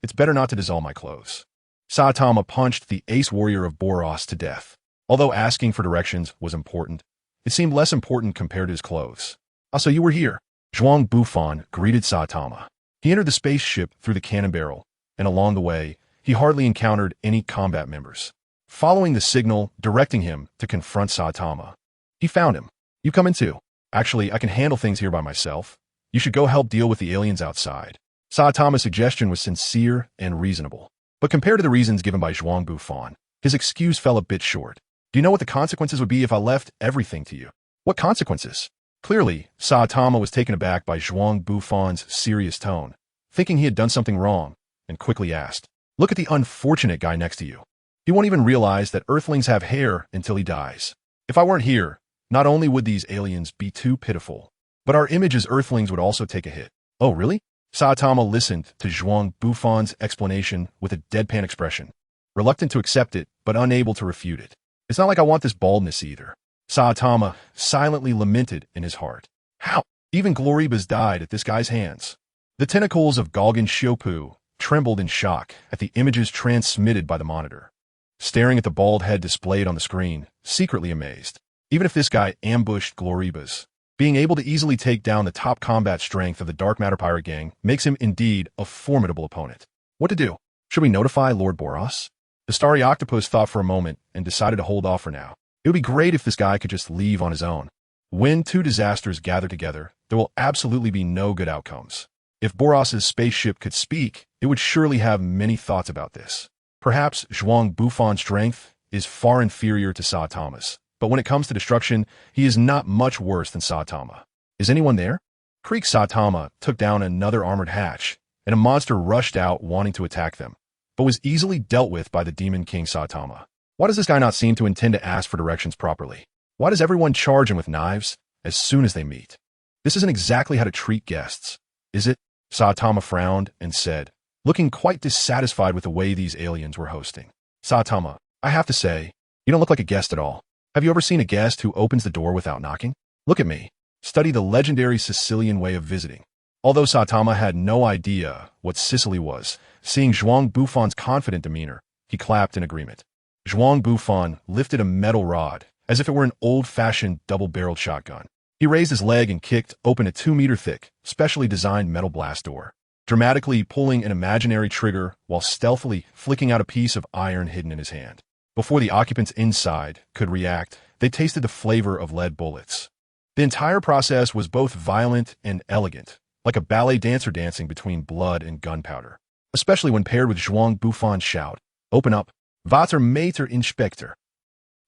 It's better not to dissolve my clothes. Saitama punched the ace warrior of Boros to death. Although asking for directions was important, it seemed less important compared to his clothes. So you were here. Zhuang Bufan greeted Saitama. He entered the spaceship through the cannon barrel, and along the way, he hardly encountered any combat members. Following the signal directing him to confront Saitama, he found him. You come in too. Actually, I can handle things here by myself. You should go help deal with the aliens outside. Saitama's suggestion was sincere and reasonable, but compared to the reasons given by Zhuang Bufan, his excuse fell a bit short. Do you know what the consequences would be if I left everything to you? What consequences? Clearly, Saitama was taken aback by Zhuang Bufan's serious tone, thinking he had done something wrong, and quickly asked, "Look at the unfortunate guy next to you. He won't even realize that Earthlings have hair until he dies. If I weren't here, not only would these aliens be too pitiful, but our image as Earthlings would also take a hit." "Oh, really?" Saitama listened to Zhuang Bufan's explanation with a deadpan expression, reluctant to accept it, but unable to refute it. "It's not like I want this baldness either." Saitama silently lamented in his heart. How? Even Gloribas died at this guy's hands. The tentacles of Galgan Shopu trembled in shock at the images transmitted by the monitor, staring at the bald head displayed on the screen, secretly amazed. Even if this guy ambushed Gloribas, being able to easily take down the top combat strength of the Dark Matter Pirate Gang makes him indeed a formidable opponent. What to do? Should we notify Lord Boros? The Starry Octopus thought for a moment and decided to hold off for now. It would be great if this guy could just leave on his own. When two disasters gather together, there will absolutely be no good outcomes. If Boros's spaceship could speak, it would surely have many thoughts about this. Perhaps Zhuang Bufan's strength is far inferior to Saitama's, but when it comes to destruction, he is not much worse than Saitama. Is anyone there? Creek Saitama took down another armored hatch, and a monster rushed out wanting to attack them, but was easily dealt with by the Demon King Saitama. Why does this guy not seem to intend to ask for directions properly? Why does everyone charge him with knives as soon as they meet? This isn't exactly how to treat guests, is it? Saitama frowned and said, looking quite dissatisfied with the way these aliens were hosting. Saitama, I have to say, you don't look like a guest at all. Have you ever seen a guest who opens the door without knocking? Look at me. Study the legendary Sicilian way of visiting. Although Saitama had no idea what Sicily was, seeing Zhuang Bufan's confident demeanor, he clapped in agreement. Zhuang Bufan lifted a metal rod, as if it were an old-fashioned double-barreled shotgun. He raised his leg and kicked open a 2-meter-thick, specially designed metal blast door, dramatically pulling an imaginary trigger while stealthily flicking out a piece of iron hidden in his hand. Before the occupants inside could react, they tasted the flavor of lead bullets. The entire process was both violent and elegant, like a ballet dancer dancing between blood and gunpowder, especially when paired with Zhuang Bufan's shout, "Open up, Vater Mater Inspector."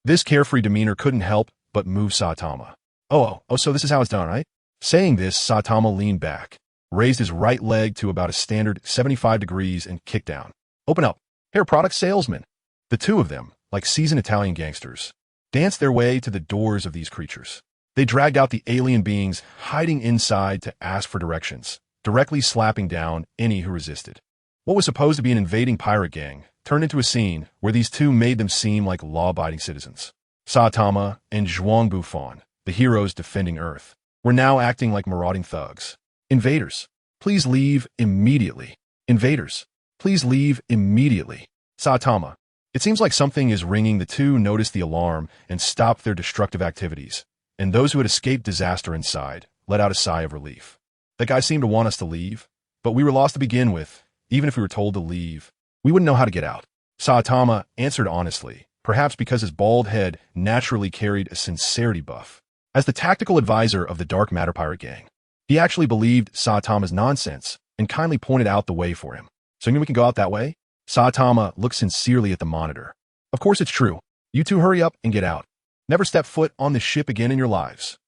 This carefree demeanor couldn't help but move Saitama. Oh, so this is how it's done, right? Saying this, Saitama leaned back, raised his right leg to about a standard 75 degrees and kicked down. "Open up, hair product salesman." The two of them, like seasoned Italian gangsters, danced their way to the doors of these creatures. They dragged out the alien beings hiding inside to ask for directions, directly slapping down any who resisted. What was supposed to be an invading pirate gang turned into a scene where these two made them seem like law-abiding citizens. Saitama and Zhuang Bufan, the heroes defending Earth, were now acting like marauding thugs. "Invaders, please leave immediately. Invaders, please leave immediately." Saitama, it seems like something is ringing. The two noticed the alarm and stopped their destructive activities, and those who had escaped disaster inside let out a sigh of relief. That guy seemed to want us to leave, but we were lost to begin with. Even if we were told to leave, we wouldn't know how to get out. Saitama answered honestly, perhaps because his bald head naturally carried a sincerity buff. As the tactical advisor of the Dark Matter Pirate Gang, he actually believed Saitama's nonsense and kindly pointed out the way for him. "So you mean we can go out that way?" Saitama looked sincerely at the monitor. "Of course it's true. You two hurry up and get out. Never step foot on this ship again in your lives."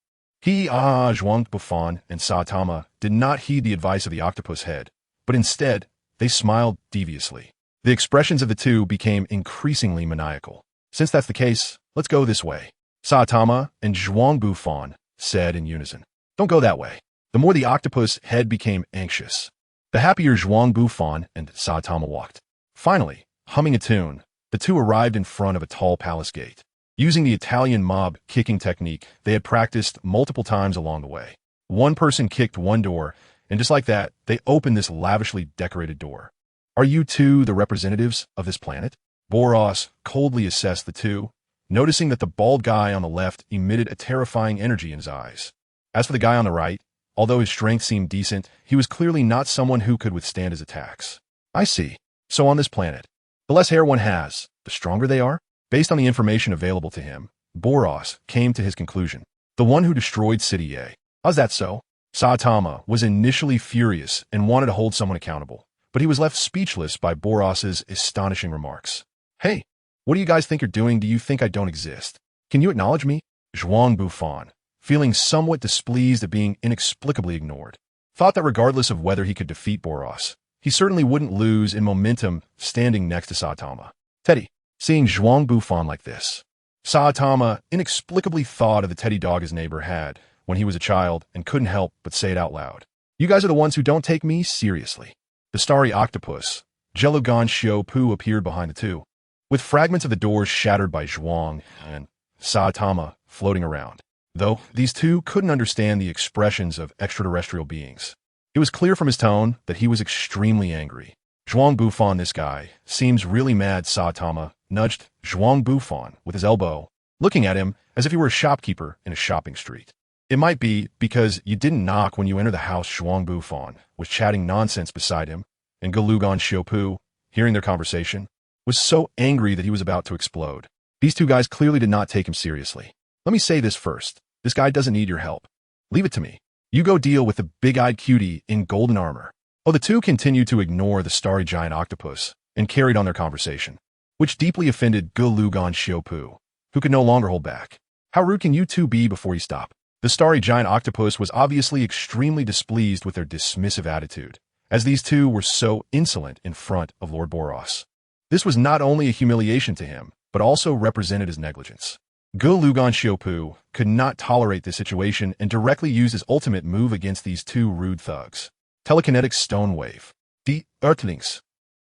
Zhuang Bufan and Saitama did not heed the advice of the octopus head, but instead, they smiled deviously. The expressions of the two became increasingly maniacal. "Since that's the case, let's go this way," Saitama and Zhuang Bufan said in unison. "Don't go that way." The more the octopus head became anxious, the happier Zhuang Bufan and Saitama walked. Finally, humming a tune, the two arrived in front of a tall palace gate. Using the Italian mob kicking technique they had practiced multiple times along the way, one person kicked one door, and just like that, they opened this lavishly decorated door. "Are you two the representatives of this planet?" Boros coldly assessed the two, noticing that the bald guy on the left emitted a terrifying energy in his eyes. As for the guy on the right, although his strength seemed decent, he was clearly not someone who could withstand his attacks. "I see. So on this planet, the less hair one has, the stronger they are?" Based on the information available to him, Boros came to his conclusion. The one who destroyed City A. How's that so? Saitama was initially furious and wanted to hold someone accountable, but he was left speechless by Boros's astonishing remarks. "Hey, what do you guys think you're doing? Do you think I don't exist? Can you acknowledge me?" Zhuang Bufan, feeling somewhat displeased at being inexplicably ignored, thought that regardless of whether he could defeat Boros, he certainly wouldn't lose in momentum standing next to Saitama. Teddy, seeing Zhuang Bufan like this. Saitama inexplicably thought of the teddy dog his neighbor had when he was a child and couldn't help but say it out loud. You guys are the ones who don't take me seriously. The starry octopus, Jelugan Xiaopu, appeared behind the two, with fragments of the doors shattered by Zhuang and Saitama floating around. Though these two couldn't understand the expressions of extraterrestrial beings, it was clear from his tone that he was extremely angry. Zhuang Bufan, this guy, seems really mad. Saitama nudged Zhuang Bufan with his elbow, looking at him as if he were a shopkeeper in a shopping street. It might be because you didn't knock when you entered the house. Zhuang Bufan was chatting nonsense beside him, and Jelugan Xiaopu, hearing their conversation, was so angry that he was about to explode. These two guys clearly did not take him seriously. Let me say this first. This guy doesn't need your help. Leave it to me. You go deal with the big-eyed cutie in golden armor. Oh, the two continued to ignore the starry giant octopus and carried on their conversation, which deeply offended Jelugan Xiaopu, who could no longer hold back. How rude can you two be before you stop? The starry giant octopus was obviously extremely displeased with their dismissive attitude, as these two were so insolent in front of Lord Boros. This was not only a humiliation to him, but also represented his negligence. Jelugan Xiaopu could not tolerate this situation and directly used his ultimate move against these two rude thugs. Telekinetic Stone Wave. The Earthlings.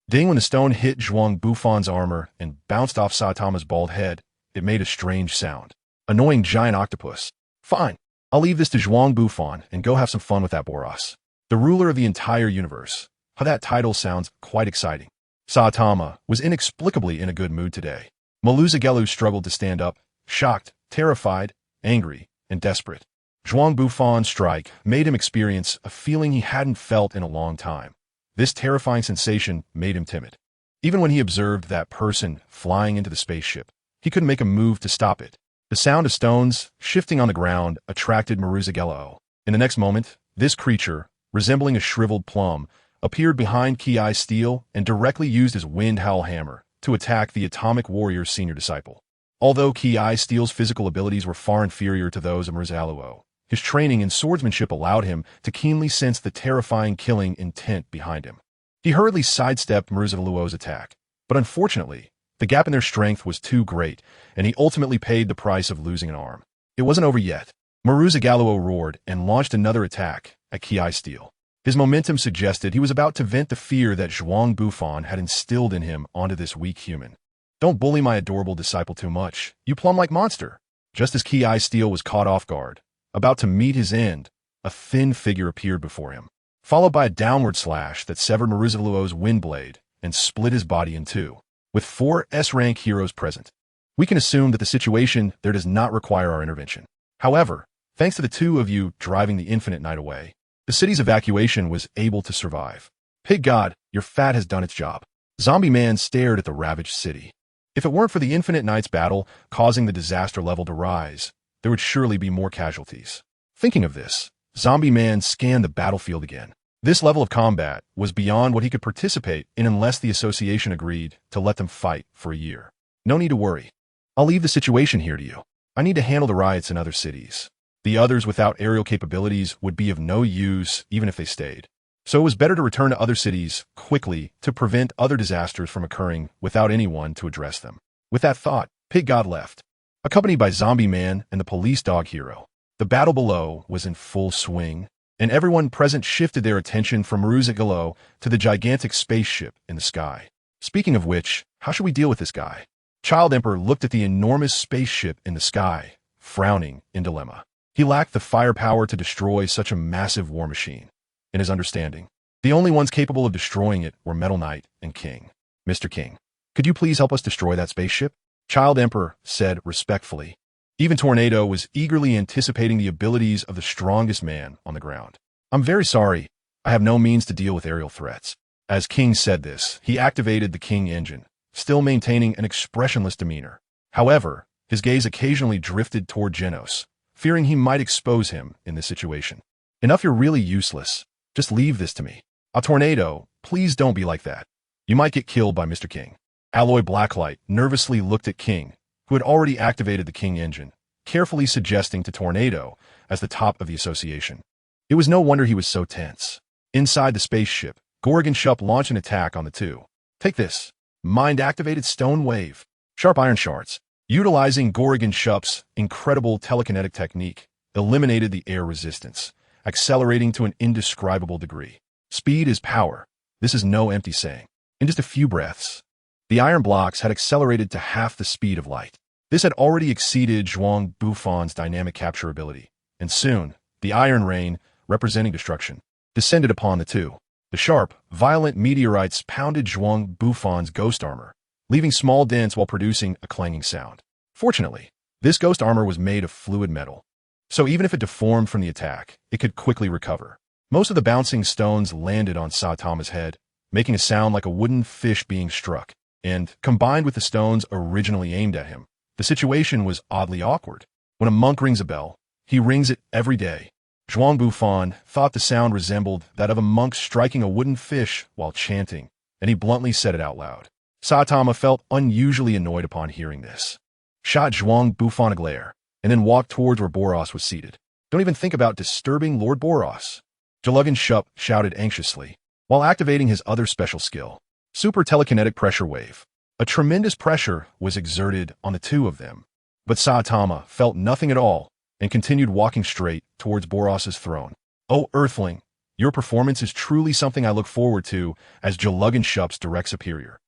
Ding! When the stone hit Zhuang Bufan's armor and bounced off Saitama's bald head, it made a strange sound. Annoying giant octopus. Fine. I'll leave this to Zhuang Bufan and go have some fun with that Boros, the ruler of the entire universe. How that title sounds quite exciting. Saitama was inexplicably in a good mood today. Maluzagelu struggled to stand up, shocked, terrified, angry, and desperate. Zhuang Bufan's strike made him experience a feeling he hadn't felt in a long time. This terrifying sensation made him timid. Even when he observed that person flying into the spaceship, he couldn't make a move to stop it. The sound of stones shifting on the ground attracted Maluzagelu. In the next moment, this creature, resembling a shriveled plum, appeared behind Ki Steel and directly used his wind howl hammer to attack the Atomic Warrior's senior disciple. Although Ki Steel's physical abilities were far inferior to those of Maluzagelu, his training in swordsmanship allowed him to keenly sense the terrifying killing intent behind him. He hurriedly sidestepped Maluzagalu's attack, but unfortunately, the gap in their strength was too great, and he ultimately paid the price of losing an arm. It wasn't over yet. Maluzagalu roared and launched another attack at Ki Steel. His momentum suggested he was about to vent the fear that Zhuang Bufan had instilled in him onto this weak human. Don't bully my adorable disciple too much, you plum-like monster. Just as Ki Steel was caught off guard, about to meet his end, a thin figure appeared before him, followed by a downward slash that severed Maluzagalu's wind blade and split his body in two. With 4 S-rank heroes present, we can assume that the situation there does not require our intervention. However, thanks to the two of you driving the Infinite Night away, the city's evacuation was able to survive. Pig God, your fat has done its job. Zombie Man stared at the ravaged city. If it weren't for the Infinite Night's battle causing the disaster level to rise, there would surely be more casualties. Thinking of this, Zombie Man scanned the battlefield again. This level of combat was beyond what he could participate in unless the association agreed to let them fight for a year. No need to worry. I'll leave the situation here to you. I need to handle the riots in other cities. The others without aerial capabilities would be of no use even if they stayed. So it was better to return to other cities quickly to prevent other disasters from occurring without anyone to address them. With that thought, Pig God left, accompanied by Zombie Man and the police dog hero. The battle below was in full swing, and everyone present shifted their attention from Maluzagalu to the gigantic spaceship in the sky. Speaking of which, how should we deal with this guy? Child Emperor looked at the enormous spaceship in the sky, frowning in dilemma. He lacked the firepower to destroy such a massive war machine. In his understanding, the only ones capable of destroying it were Metal Knight and King. Mr. King, could you please help us destroy that spaceship? Child Emperor said respectfully. Even Tornado was eagerly anticipating the abilities of the strongest man on the ground. I'm very sorry. I have no means to deal with aerial threats. As King said this, he activated the King engine, still maintaining an expressionless demeanor. However, his gaze occasionally drifted toward Genos, fearing he might expose him in this situation. Enough, you're really useless. Just leave this to me. A Tornado, please don't be like that. You might get killed by Mr. King. Alloy Blacklight nervously looked at King, who had already activated the King engine, carefully suggesting to Tornado as the top of the association. It was no wonder he was so tense. Inside the spaceship, Gorgon Shup launched an attack on the two. Take this. Mind-activated stone wave. Sharp iron shards. Utilizing Gorgon Shup's incredible telekinetic technique, eliminated the air resistance, accelerating to an indescribable degree. Speed is power. This is no empty saying. In just a few breaths, the iron blocks had accelerated to half the speed of light. This had already exceeded Zhuang Bufan's dynamic capture ability, and soon, the iron rain, representing destruction, descended upon the two. The sharp, violent meteorites pounded Zhuang Bufan's ghost armor, leaving small dents while producing a clanging sound. Fortunately, this ghost armor was made of fluid metal, so even if it deformed from the attack, it could quickly recover. Most of the bouncing stones landed on Saitama's head, making a sound like a wooden fish being struck, and, combined with the stones originally aimed at him, the situation was oddly awkward. When a monk rings a bell, he rings it every day. Zhuang Bufan thought the sound resembled that of a monk striking a wooden fish while chanting, and he bluntly said it out loud. Saitama felt unusually annoyed upon hearing this. Shot Zhuang Bufan a glare, and then walked towards where Boros was seated. Don't even think about disturbing Lord Boros. Gorgon Shup shouted anxiously, while activating his other special skill, Super Telekinetic Pressure Wave. A tremendous pressure was exerted on the two of them, but Saitama felt nothing at all and continued walking straight towards Boros's throne. Oh, Earthling, your performance is truly something I look forward to as Gorgon Shup's direct superior.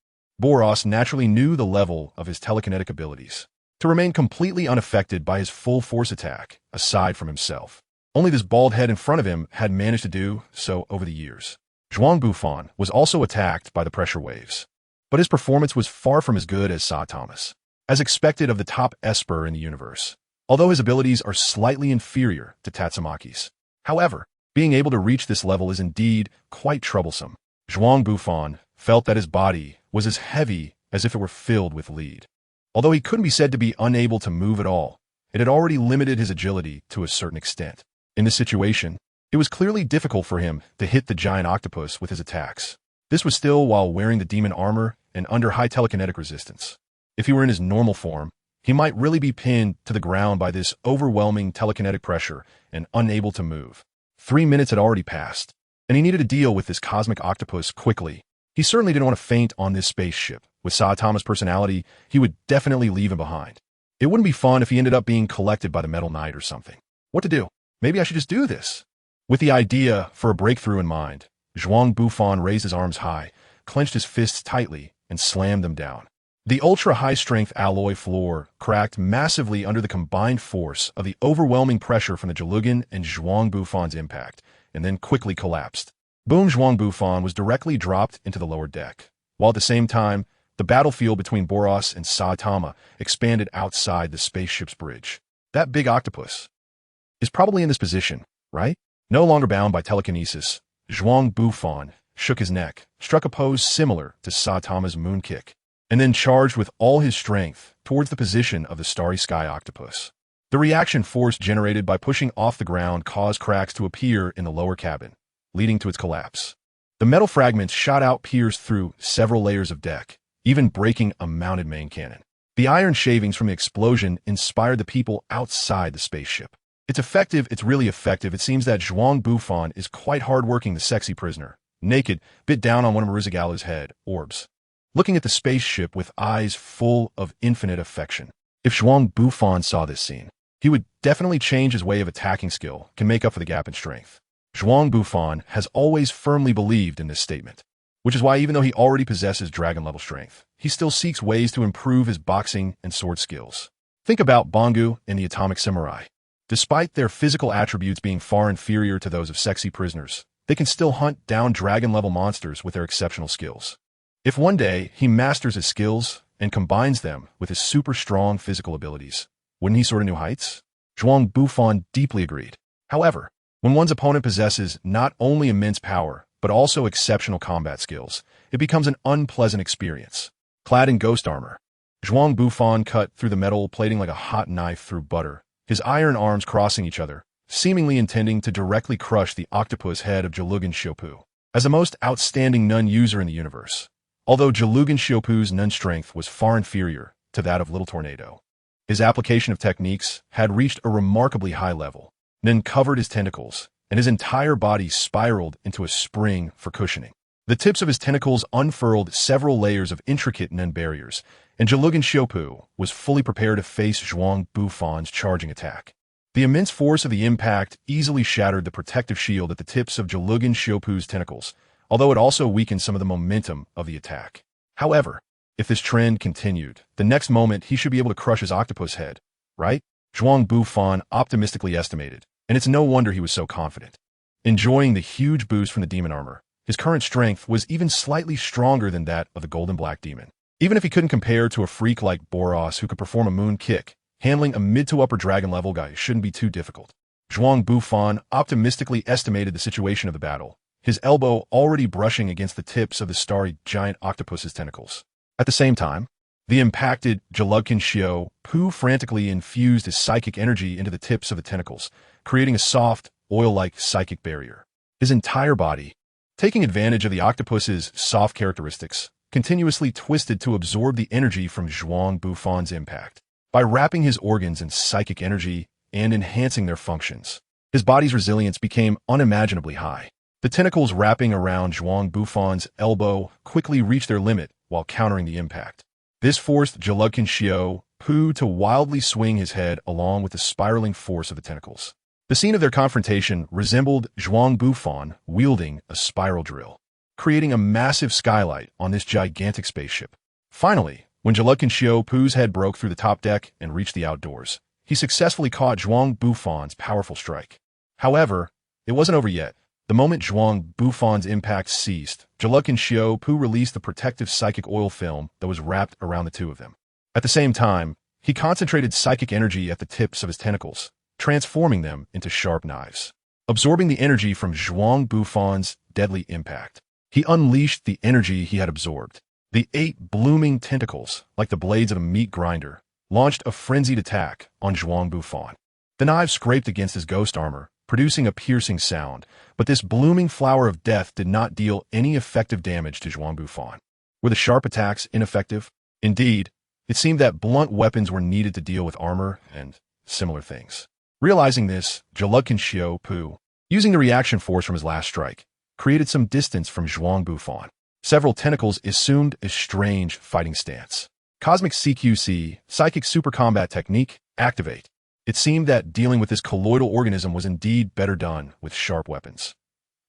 Boros naturally knew the level of his telekinetic abilities to remain completely unaffected by his full force attack, aside from himself. Only this bald head in front of him had managed to do so over the years. Zhuang Bufan was also attacked by the pressure waves, but his performance was far from as good as Saitama's, as expected of the top Esper in the universe, although his abilities are slightly inferior to Tatsumaki's. However, being able to reach this level is indeed quite troublesome. Zhuang Bufan felt that his body was as heavy as if it were filled with lead. Although he couldn't be said to be unable to move at all, it had already limited his agility to a certain extent. In this situation, it was clearly difficult for him to hit the giant octopus with his attacks. This was still while wearing the demon armor and under high telekinetic resistance. If he were in his normal form, he might really be pinned to the ground by this overwhelming telekinetic pressure and unable to move. 3 minutes had already passed, and he needed to deal with this cosmic octopus quickly. He certainly didn't want to faint on this spaceship. With Saitama's personality, he would definitely leave him behind. It wouldn't be fun if he ended up being collected by the Metal Knight or something. What to do? Maybe I should just do this. With the idea for a breakthrough in mind, Zhuang Bufan raised his arms high, clenched his fists tightly, and slammed them down. The ultra-high-strength alloy floor cracked massively under the combined force of the overwhelming pressure from the Gorgon and Zhuang Bufan's impact, and then quickly collapsed. Boom! Zhuang Bufan was directly dropped into the lower deck, while at the same time, the battlefield between Boros and Saitama expanded outside the spaceship's bridge. That big octopus is probably in this position, right? No longer bound by telekinesis, Zhuang Bufan shook his neck, struck a pose similar to Saitama's moon kick, and then charged with all his strength towards the position of the starry sky octopus. The reaction force generated by pushing off the ground caused cracks to appear in the lower cabin, leading to its collapse. The metal fragments shot out, pierced through several layers of deck, even breaking a mounted main cannon. The iron shavings from the explosion inspired the people outside the spaceship. It's really effective. It seems that Zhuang Bufan is quite hard-working, the sexy prisoner, naked, bit down on one of Maruzagalu's head, orbs, looking at the spaceship with eyes full of infinite affection. If Zhuang Bufan saw this scene, he would definitely change his way of attacking skill, can make up for the gap in strength. Zhuang Bufan has always firmly believed in this statement, which is why even though he already possesses dragon-level strength, he still seeks ways to improve his boxing and sword skills. Think about Bangu and the Atomic Samurai. Despite their physical attributes being far inferior to those of sexy prisoners, they can still hunt down dragon-level monsters with their exceptional skills. If one day he masters his skills and combines them with his super strong physical abilities, wouldn't he soar to new heights? Zhuang Bufan deeply agreed. However, when one's opponent possesses not only immense power, but also exceptional combat skills, it becomes an unpleasant experience. Clad in ghost armor, Zhuang Bufan cut through the metal plating like a hot knife through butter, his iron arms crossing each other, seemingly intending to directly crush the octopus head of Gorgon Shup. As the most outstanding nun user in the universe, although Gorgon Shup's nun strength was far inferior to that of Little Tornado, his application of techniques had reached a remarkably high level, then covered his tentacles, and his entire body spiraled into a spring for cushioning. The tips of his tentacles unfurled several layers of intricate Nen barriers, and Zhuang Xiupu was fully prepared to face Zhuang Bufan's charging attack. The immense force of the impact easily shattered the protective shield at the tips of Zhuang Xiupu's tentacles, although it also weakened some of the momentum of the attack. However, if this trend continued, the next moment he should be able to crush his octopus head, right? Zhuang Bufan optimistically estimated, and it's no wonder he was so confident. Enjoying the huge boost from the demon armor, his current strength was even slightly stronger than that of the golden black demon. Even if he couldn't compare to a freak like Boros who could perform a moon kick, handling a mid to upper dragon level guy shouldn't be too difficult. Zhuang Bufan optimistically estimated the situation of the battle, his elbow already brushing against the tips of the starry giant octopus's tentacles. At the same time, the impacted Zhuang Xiupu frantically infused his psychic energy into the tips of the tentacles, creating a soft, oil-like psychic barrier. His entire body, taking advantage of the octopus's soft characteristics, continuously twisted to absorb the energy from Zhuang Bufan's impact. By wrapping his organs in psychic energy and enhancing their functions, his body's resilience became unimaginably high. The tentacles wrapping around Zhuang Bufan's elbow quickly reached their limit while countering the impact. This forced Zhuang Xiupu to wildly swing his head along with the spiraling force of the tentacles. The scene of their confrontation resembled Zhuang Bufan wielding a spiral drill, creating a massive skylight on this gigantic spaceship. Finally, when Zhuang Xiupu's head broke through the top deck and reached the outdoors, he successfully caught Zhuang Bufan's powerful strike. However, it wasn't over yet. The moment Zhuang Bufan's impact ceased, Zhuang Xiupu released the protective psychic oil film that was wrapped around the two of them. At the same time, he concentrated psychic energy at the tips of his tentacles, transforming them into sharp knives. Absorbing the energy from Zhuang Bufan's deadly impact, he unleashed the energy he had absorbed. The 8 blooming tentacles, like the blades of a meat grinder, launched a frenzied attack on Zhuang Bufan. The knives scraped against his ghost armor, producing a piercing sound, but this blooming flower of death did not deal any effective damage to Zhuang Bufan. Were the sharp attacks ineffective? Indeed, it seemed that blunt weapons were needed to deal with armor and similar things. Realizing this, Zhuang Xiupu, using the reaction force from his last strike, created some distance from Zhuang Bufan. Several tentacles assumed a strange fighting stance. Cosmic CQC, Psychic Super Combat Technique, activate. It seemed that dealing with this colloidal organism was indeed better done with sharp weapons.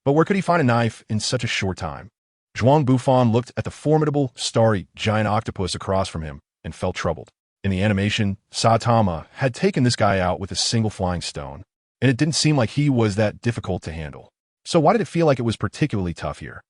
But where could he find a knife in such a short time? Zhuang Bufan looked at the formidable, starry, giant octopus across from him and felt troubled. In the animation, Saitama had taken this guy out with a single flying stone, and it didn't seem like he was that difficult to handle. So why did it feel like it was particularly tough here?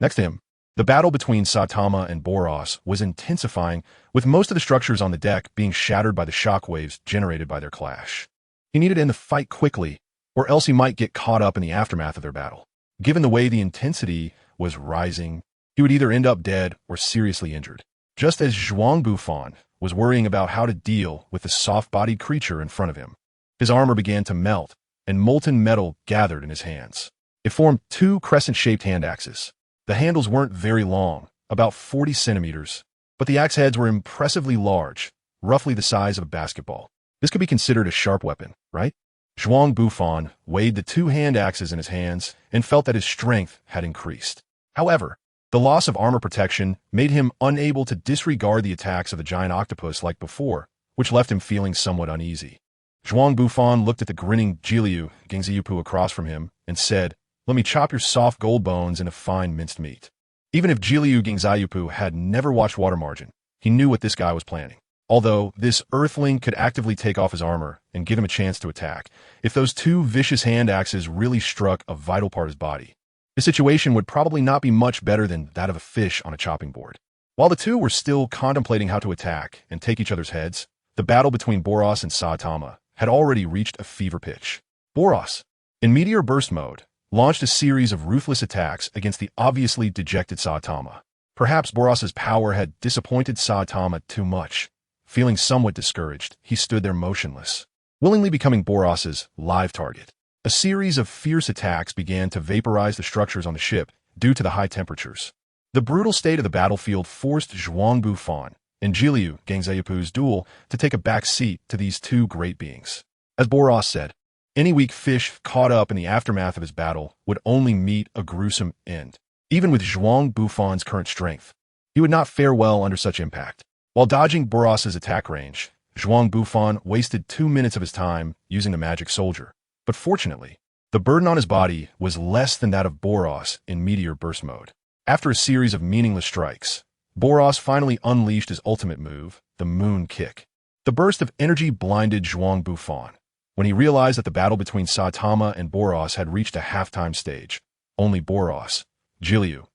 Next to him, the battle between Saitama and Boros was intensifying, with most of the structures on the deck being shattered by the shockwaves generated by their clash. He needed to end the fight quickly, or else he might get caught up in the aftermath of their battle. Given the way the intensity was rising, he would either end up dead or seriously injured. Just as Zhuang Bufan was worrying about how to deal with the soft-bodied creature in front of him, his armor began to melt, and molten metal gathered in his hands. It formed 2 crescent-shaped hand axes. The handles weren't very long, about 40 centimeters, but the axe heads were impressively large, roughly the size of a basketball. This could be considered a sharp weapon, right? Zhuang Bufan weighed the 2 hand axes in his hands and felt that his strength had increased. However, the loss of armor protection made him unable to disregard the attacks of the giant octopus like before, which left him feeling somewhat uneasy. Zhuang Bufan looked at the grinning Zhuang Xiupu across from him and said, "Let me chop your soft gold bones into fine minced meat." Even if Zhuang Xiupu had never watched Water Margin, he knew what this guy was planning. Although this earthling could actively take off his armor and give him a chance to attack, if those 2 vicious hand axes really struck a vital part of his body, the situation would probably not be much better than that of a fish on a chopping board. While the two were still contemplating how to attack and take each other's heads, the battle between Boros and Saitama had already reached a fever pitch. Boros, in meteor burst mode, launched a series of ruthless attacks against the obviously dejected Saitama. Perhaps Boros's power had disappointed Saitama too much. Feeling somewhat discouraged, he stood there motionless, willingly becoming Boros's live target. A series of fierce attacks began to vaporize the structures on the ship due to the high temperatures. The brutal state of the battlefield forced Zhuang Bufan and Zhuang Xiupu's duel to take a back seat to these 2 great beings. As Boros said, any weak fish caught up in the aftermath of his battle would only meet a gruesome end. Even with Zhuang Bufan's current strength, he would not fare well under such impact. While dodging Boros's attack range, Zhuang Bufan wasted 2 minutes of his time using the magic soldier. But fortunately, the burden on his body was less than that of Boros in meteor burst mode. After a series of meaningless strikes, Boros finally unleashed his ultimate move, the moon kick. The burst of energy blinded Zhuang Bufan. When he realized that the battle between Saitama and Boros had reached a halftime stage, only Boros, Jiliu,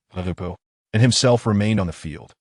and himself remained on the field.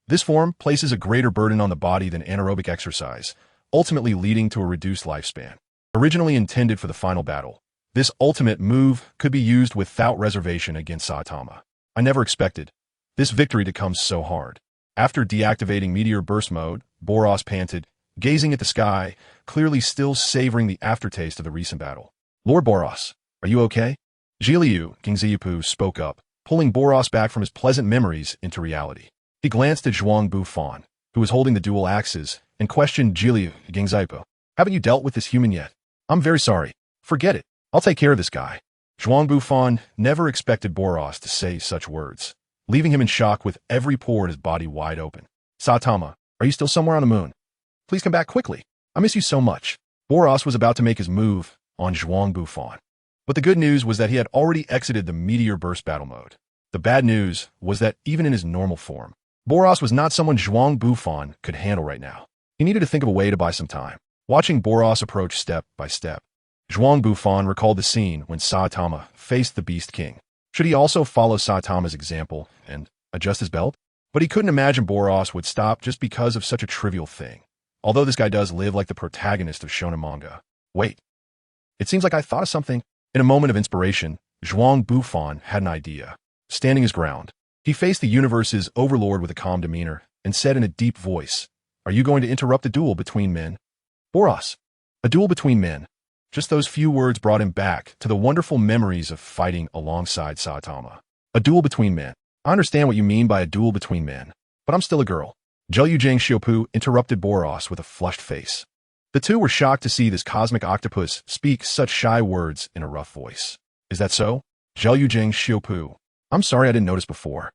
This form places a greater burden on the body than anaerobic exercise, ultimately leading to a reduced lifespan. Originally intended for the final battle, this ultimate move could be used without reservation against Saitama. I never expected this victory to come so hard. After deactivating Meteor Burst mode, Boros panted, gazing at the sky, clearly still savoring the aftertaste of the recent battle. Lord Boros, are you okay? Jiliu Gingziyapu spoke up, pulling Boros back from his pleasant memories into reality. He glanced at Zhuang Bufan, who was holding the dual axes, and questioned Jiliu Gingziyapu. Haven't you dealt with this human yet? I'm very sorry. Forget it. I'll take care of this guy. Zhuang Bufan never expected Boros to say such words, leaving him in shock with every pore in his body wide open. Saitama, are you still somewhere on the moon? Please come back quickly. I miss you so much. Boros was about to make his move on Zhuang Bufan. But the good news was that he had already exited the Meteor Burst battle mode. The bad news was that even in his normal form, Boros was not someone Zhuang Bufan could handle right now. He needed to think of a way to buy some time. Watching Boros approach step by step, Zhuang Bufan recalled the scene when Saitama faced the Beast King. Should he also follow Saitama's example and adjust his belt? But he couldn't imagine Boros would stop just because of such a trivial thing. Although this guy does live like the protagonist of shonen manga. Wait. It seems like I thought of something. In a moment of inspiration, Zhuang Bufan had an idea. Standing his ground, he faced the universe's overlord with a calm demeanor and said in a deep voice, "Are you going to interrupt a duel between men?" Boros, a duel between men. Just those few words brought him back to the wonderful memories of fighting alongside Saitama. A duel between men. I understand what you mean by a duel between men, but I'm still a girl. Zhou Xiaopu interrupted Boros with a flushed face. The two were shocked to see this cosmic octopus speak such shy words in a rough voice. Is that so? Zhou Xiaopu. I'm sorry I didn't notice before.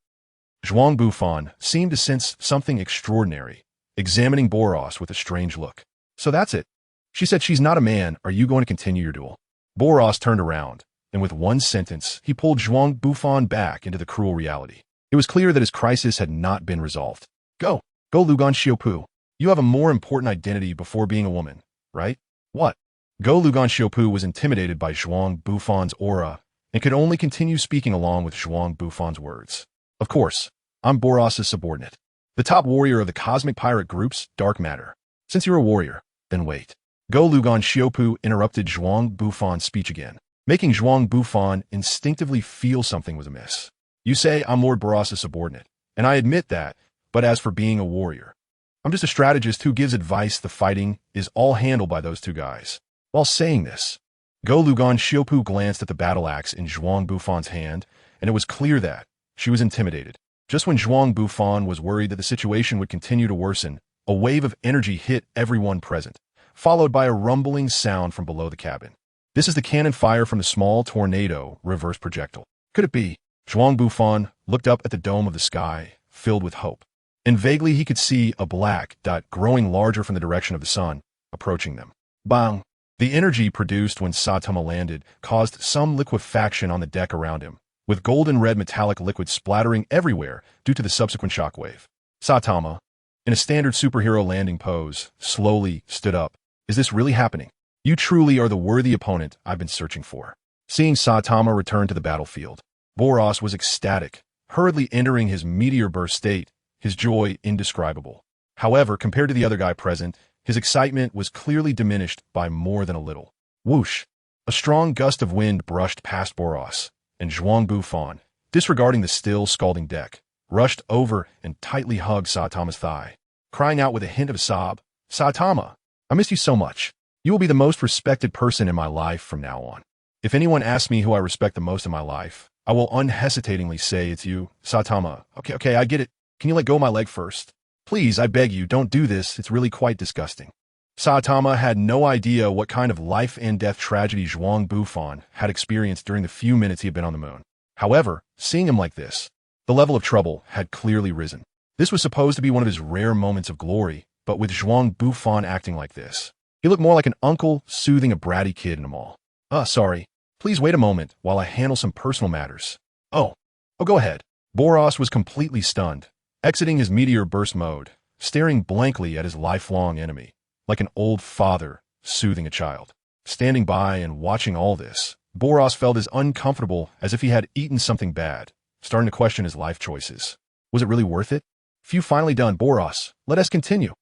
Zhuang Bufan seemed to sense something extraordinary, examining Boros with a strange look. So that's it. She said she's not a man. Are you going to continue your duel? Boros turned around, and with one sentence, he pulled Zhuang Bufan back into the cruel reality. It was clear that his crisis had not been resolved. Go Lugan Xiaopu. You have a more important identity before being a woman, right? What? Go Lugan Xiaopu was intimidated by Zhuang Bufan's aura and could only continue speaking along with Zhuang Bufan's words. Of course, I'm Boros' subordinate, the top warrior of the cosmic pirate group's dark matter. Since you're a warrior, then wait. Go Lugan Xiaopu interrupted Zhuang Bufan's speech again, making Zhuang Bufan instinctively feel something was amiss. You say I'm Lord Boros' subordinate, and I admit that, but as for being a warrior, I'm just a strategist who gives advice. The fighting is all handled by those two guys. While saying this, Go Lugan Xiaopu glanced at the battle axe in Zhuang Bufan's hand, and it was clear that she was intimidated. Just when Zhuang Bufan was worried that the situation would continue to worsen, a wave of energy hit everyone present, followed by a rumbling sound from below the cabin. This is the cannon fire from the small tornado reverse projectile. Could it be? Zhuang Bufan looked up at the dome of the sky, filled with hope. And vaguely he could see a black dot growing larger from the direction of the sun, approaching them. Bang! The energy produced when Saitama landed caused some liquefaction on the deck around him, with golden-red metallic liquid splattering everywhere due to the subsequent shockwave. Saitama, in a standard superhero landing pose, slowly stood up. Is this really happening? You truly are the worthy opponent I've been searching for. Seeing Saitama return to the battlefield, Boros was ecstatic, hurriedly entering his meteor burst state, his joy indescribable. However, compared to the other guy present, his excitement was clearly diminished by more than a little. Whoosh! A strong gust of wind brushed past Boros, and Zhuang Bufan, disregarding the still scalding deck, rushed over and tightly hugged Saitama's thigh, crying out with a hint of a sob, Saitama, I miss you so much. You will be the most respected person in my life from now on. If anyone asks me who I respect the most in my life, I will unhesitatingly say it's you, Saitama. Okay, I get it. Can you let go of my leg first? Please, I beg you, don't do this. It's really quite disgusting. Saitama had no idea what kind of life and death tragedy Zhuang Bufan had experienced during the few minutes he had been on the moon. However, seeing him like this, the level of trouble had clearly risen. This was supposed to be one of his rare moments of glory, but with Zhuang Bufan acting like this, he looked more like an uncle soothing a bratty kid in a mall. Sorry. Please wait a moment while I handle some personal matters. Oh, go ahead. Boros was completely stunned, exiting his meteor burst mode, staring blankly at his lifelong enemy, like an old father soothing a child. Standing by and watching all this, Boros felt as uncomfortable as if he had eaten something bad, starting to question his life choices. Was it really worth it? If you've finally done, Boros, let us continue.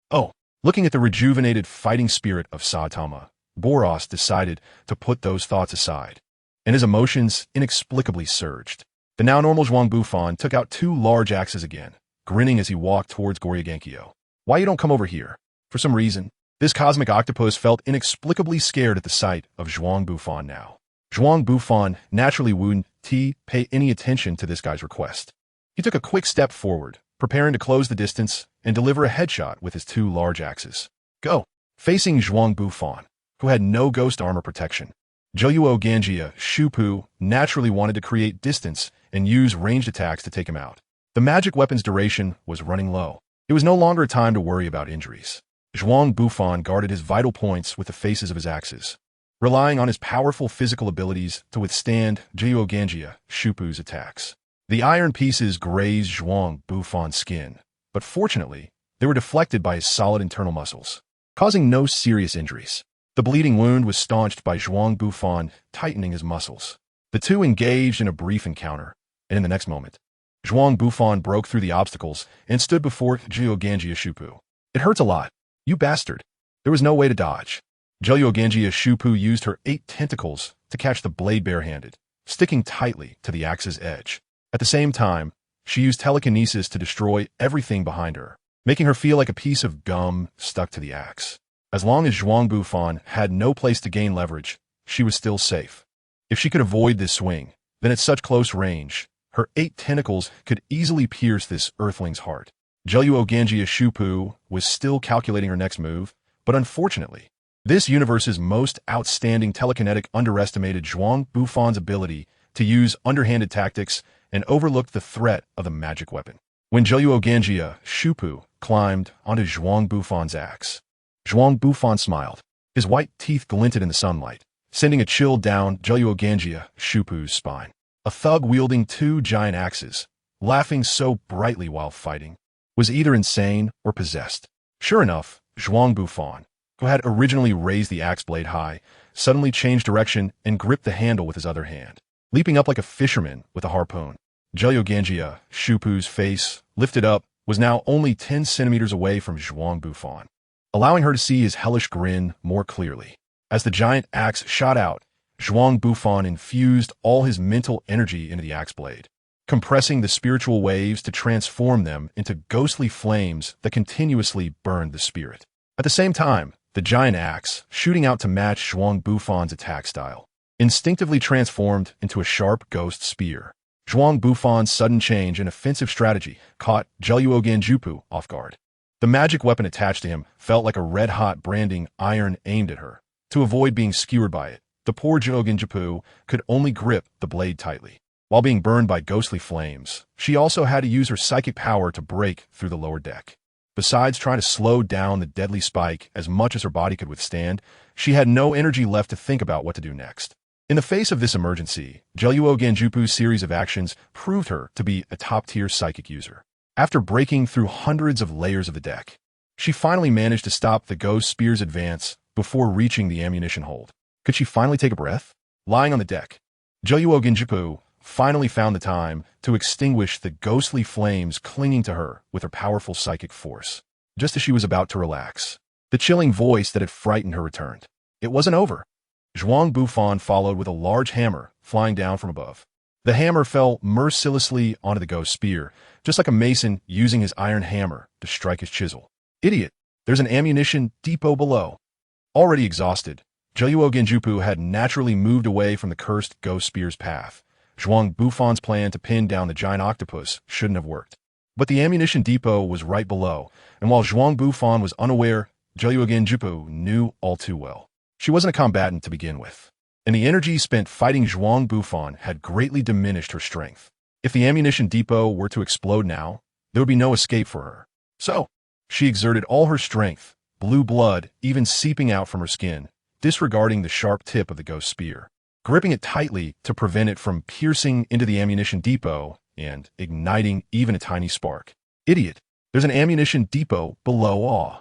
Oh, looking at the rejuvenated fighting spirit of Saitama, Boros decided to put those thoughts aside, and his emotions inexplicably surged. The now normal Zhuang Bufan took out 2 large axes again, grinning as he walked towards Goryagenkyo. Why you don't come over here? For some reason, this cosmic octopus felt inexplicably scared at the sight of Zhuang Bufan now. Zhuang Bufan naturally wouldn't pay any attention to this guy's request. He took a quick step forward, preparing to close the distance and deliver a headshot with his 2 large axes. Go! Facing Zhuang Bufan, who had no ghost armor protection, Zhuo Ganjia Shupu naturally wanted to create distance and use ranged attacks to take him out. The magic weapon's duration was running low. It was no longer a time to worry about injuries. Zhuang Bufan guarded his vital points with the faces of his axes, relying on his powerful physical abilities to withstand Zhuo Ganjia Shupu's attacks. The iron pieces grazed Zhuang Bufan's skin, but fortunately, they were deflected by his solid internal muscles, causing no serious injuries. The bleeding wound was staunched by Zhuang Bufan tightening his muscles. The two engaged in a brief encounter, and in the next moment, Zhuang Bufan broke through the obstacles and stood before Zhuo Ganjia Shupu. It hurts a lot. You bastard. There was no way to dodge. Zhuo Ganjia Shupu used her 8 tentacles to catch the blade barehanded, sticking tightly to the axe's edge. At the same time, she used telekinesis to destroy everything behind her, making her feel like a piece of gum stuck to the axe. As long as Zhuang Bufan had no place to gain leverage, she was still safe. If she could avoid this swing, then at such close range, her 8 tentacles could easily pierce this earthling's heart. Zhuo Ganjia Shupu was still calculating her next move, but unfortunately, this universe's most outstanding telekinetic underestimated Zhuang Bufan's ability to use underhanded tactics and overlooked the threat of the magic weapon. When Zhuo Ganjia Shupu climbed onto Zhuang Bufan's axe, Zhuang Bufan smiled. His white teeth glinted in the sunlight, sending a chill down Zhuo Ganjia Shupu's spine. A thug wielding 2 giant axes, laughing so brightly while fighting, was either insane or possessed. Sure enough, Zhuang Bufan, who had originally raised the axe blade high, suddenly changed direction and gripped the handle with his other hand, leaping up like a fisherman with a harpoon. Zhuo Ganjia Shupu's face, lifted up, was now only 10 centimeters away from Zhuang Bufan, allowing her to see his hellish grin more clearly. As the giant axe shot out, Zhuang Bufan infused all his mental energy into the axe blade, compressing the spiritual waves to transform them into ghostly flames that continuously burned the spirit. At the same time, the giant axe, shooting out to match Zhuang Bufan's attack style, instinctively transformed into a sharp ghost spear. Zhuang Bufan's sudden change in offensive strategy caught Zhuo Ganjia off guard. The magic weapon attached to him felt like a red-hot branding iron aimed at her. To avoid being skewered by it, the poor Zhuo Ganjia could only grip the blade tightly. While being burned by ghostly flames, she also had to use her psychic power to break through the lower deck. Besides trying to slow down the deadly spike as much as her body could withstand, she had no energy left to think about what to do next. In the face of this emergency, Zhuo Ganjia's series of actions proved her to be a top-tier psychic user. After breaking through hundreds of layers of the deck, she finally managed to stop the ghost spear's advance before reaching the ammunition hold. Could she finally take a breath? Lying on the deck, Zhuo Ganjia finally found the time to extinguish the ghostly flames clinging to her with her powerful psychic force. Just as she was about to relax, the chilling voice that had frightened her returned. It wasn't over. Zhuang Bufan followed with a large hammer flying down from above. The hammer fell mercilessly onto the ghost spear, just like a mason using his iron hammer to strike his chisel. Idiot! There's an ammunition depot below. Already exhausted, Zhuo Ganjia had naturally moved away from the cursed ghost spear's path. Zhuang Bufan's plan to pin down the giant octopus shouldn't have worked. But the ammunition depot was right below, and while Zhuang Bufan was unaware, Zhuo Ganjia knew all too well. She wasn't a combatant to begin with. and the energy spent fighting Zhuang Bufan had greatly diminished her strength. If the ammunition depot were to explode now, there would be no escape for her. So, she exerted all her strength, blue blood even seeping out from her skin, disregarding the sharp tip of the ghost spear, gripping it tightly to prevent it from piercing into the ammunition depot and igniting even a tiny spark. Idiot! There's an ammunition depot below all.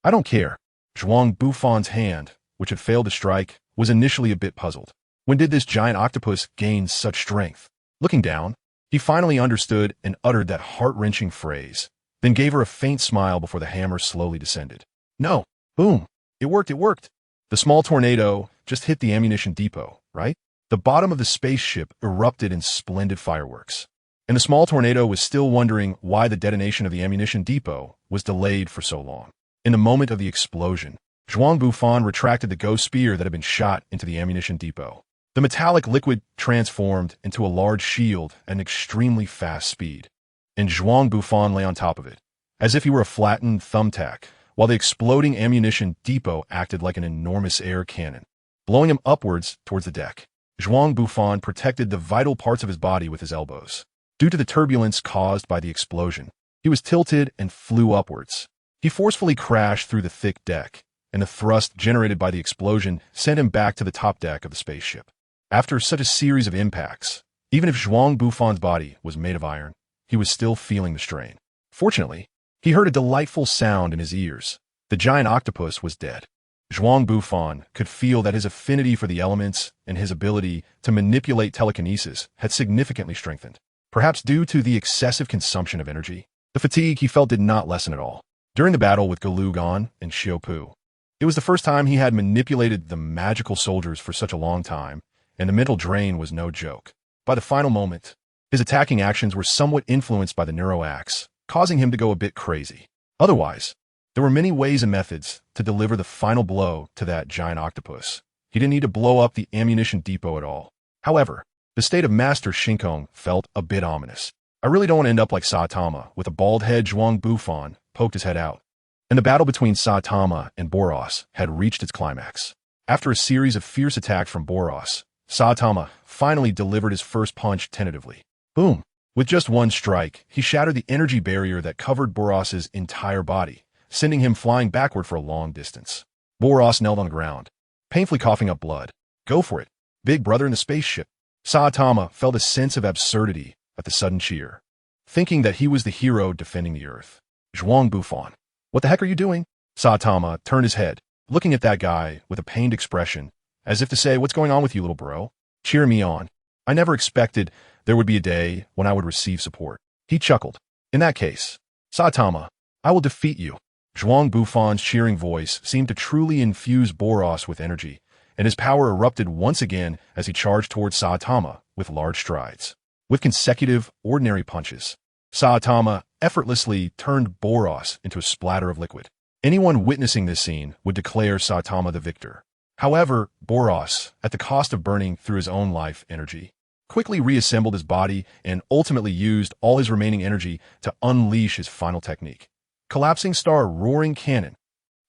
I don't care. Zhuang Bufan's hand, which had failed to strike, was initially a bit puzzled. When did this giant octopus gain such strength? Looking down, he finally understood and uttered that heart-wrenching phrase, then gave her a faint smile before the hammer slowly descended. No. Boom. It worked. The small tornado just hit the ammunition depot, right? The bottom of the spaceship erupted in splendid fireworks. And the small tornado was still wondering why the detonation of the ammunition depot was delayed for so long. In the moment of the explosion, Zhuang Bufan retracted the ghost spear that had been shot into the ammunition depot. The metallic liquid transformed into a large shield at an extremely fast speed, and Zhuang Bufan lay on top of it, as if he were a flattened thumbtack, while the exploding ammunition depot acted like an enormous air cannon, blowing him upwards towards the deck. Zhuang Bufan protected the vital parts of his body with his elbows. Due to the turbulence caused by the explosion, he was tilted and flew upwards. He forcefully crashed through the thick deck, and the thrust generated by the explosion sent him back to the top deck of the spaceship. After such a series of impacts, even if Zhuang Bufan's body was made of iron, he was still feeling the strain. Fortunately, he heard a delightful sound in his ears. The giant octopus was dead. Zhuang Bufan could feel that his affinity for the elements and his ability to manipulate telekinesis had significantly strengthened. Perhaps due to the excessive consumption of energy, the fatigue he felt did not lessen at all. During the battle with Galugan and Xiaopu, it was the first time he had manipulated the magical soldiers for such a long time, and the mental drain was no joke. By the final moment, his attacking actions were somewhat influenced by the neuroaxe, causing him to go a bit crazy. Otherwise, there were many ways and methods to deliver the final blow to that giant octopus. He didn't need to blow up the ammunition depot at all. However, the state of Master Shinkong felt a bit ominous. I really don't want to end up like Saitama, with a bald head. Zhuang Bufan poked his head out, and the battle between Saitama and Boros had reached its climax. After a series of fierce attacks from Boros, Saitama finally delivered his first punch tentatively. Boom! With just one strike, he shattered the energy barrier that covered Boros's entire body, sending him flying backward for a long distance. Boros knelt on the ground, painfully coughing up blood. Go for it, big brother in the spaceship. Saitama felt a sense of absurdity at the sudden cheer, thinking that he was the hero defending the Earth. Zhuang Bufan, what the heck are you doing? Saitama turned his head, looking at that guy with a pained expression, as if to say, what's going on with you, little bro? Cheer me on. I never expected there would be a day when I would receive support. He chuckled. In that case, Saitama, I will defeat you. Zhuang Bufan's cheering voice seemed to truly infuse Boros with energy, and his power erupted once again as he charged towards Saitama with large strides. With consecutive, ordinary punches, Saitama effortlessly turned Boros into a splatter of liquid. Anyone witnessing this scene would declare Saitama the victor. However, Boros, at the cost of burning through his own life energy, quickly reassembled his body and ultimately used all his remaining energy to unleash his final technique. Collapsing Star Roaring Cannon.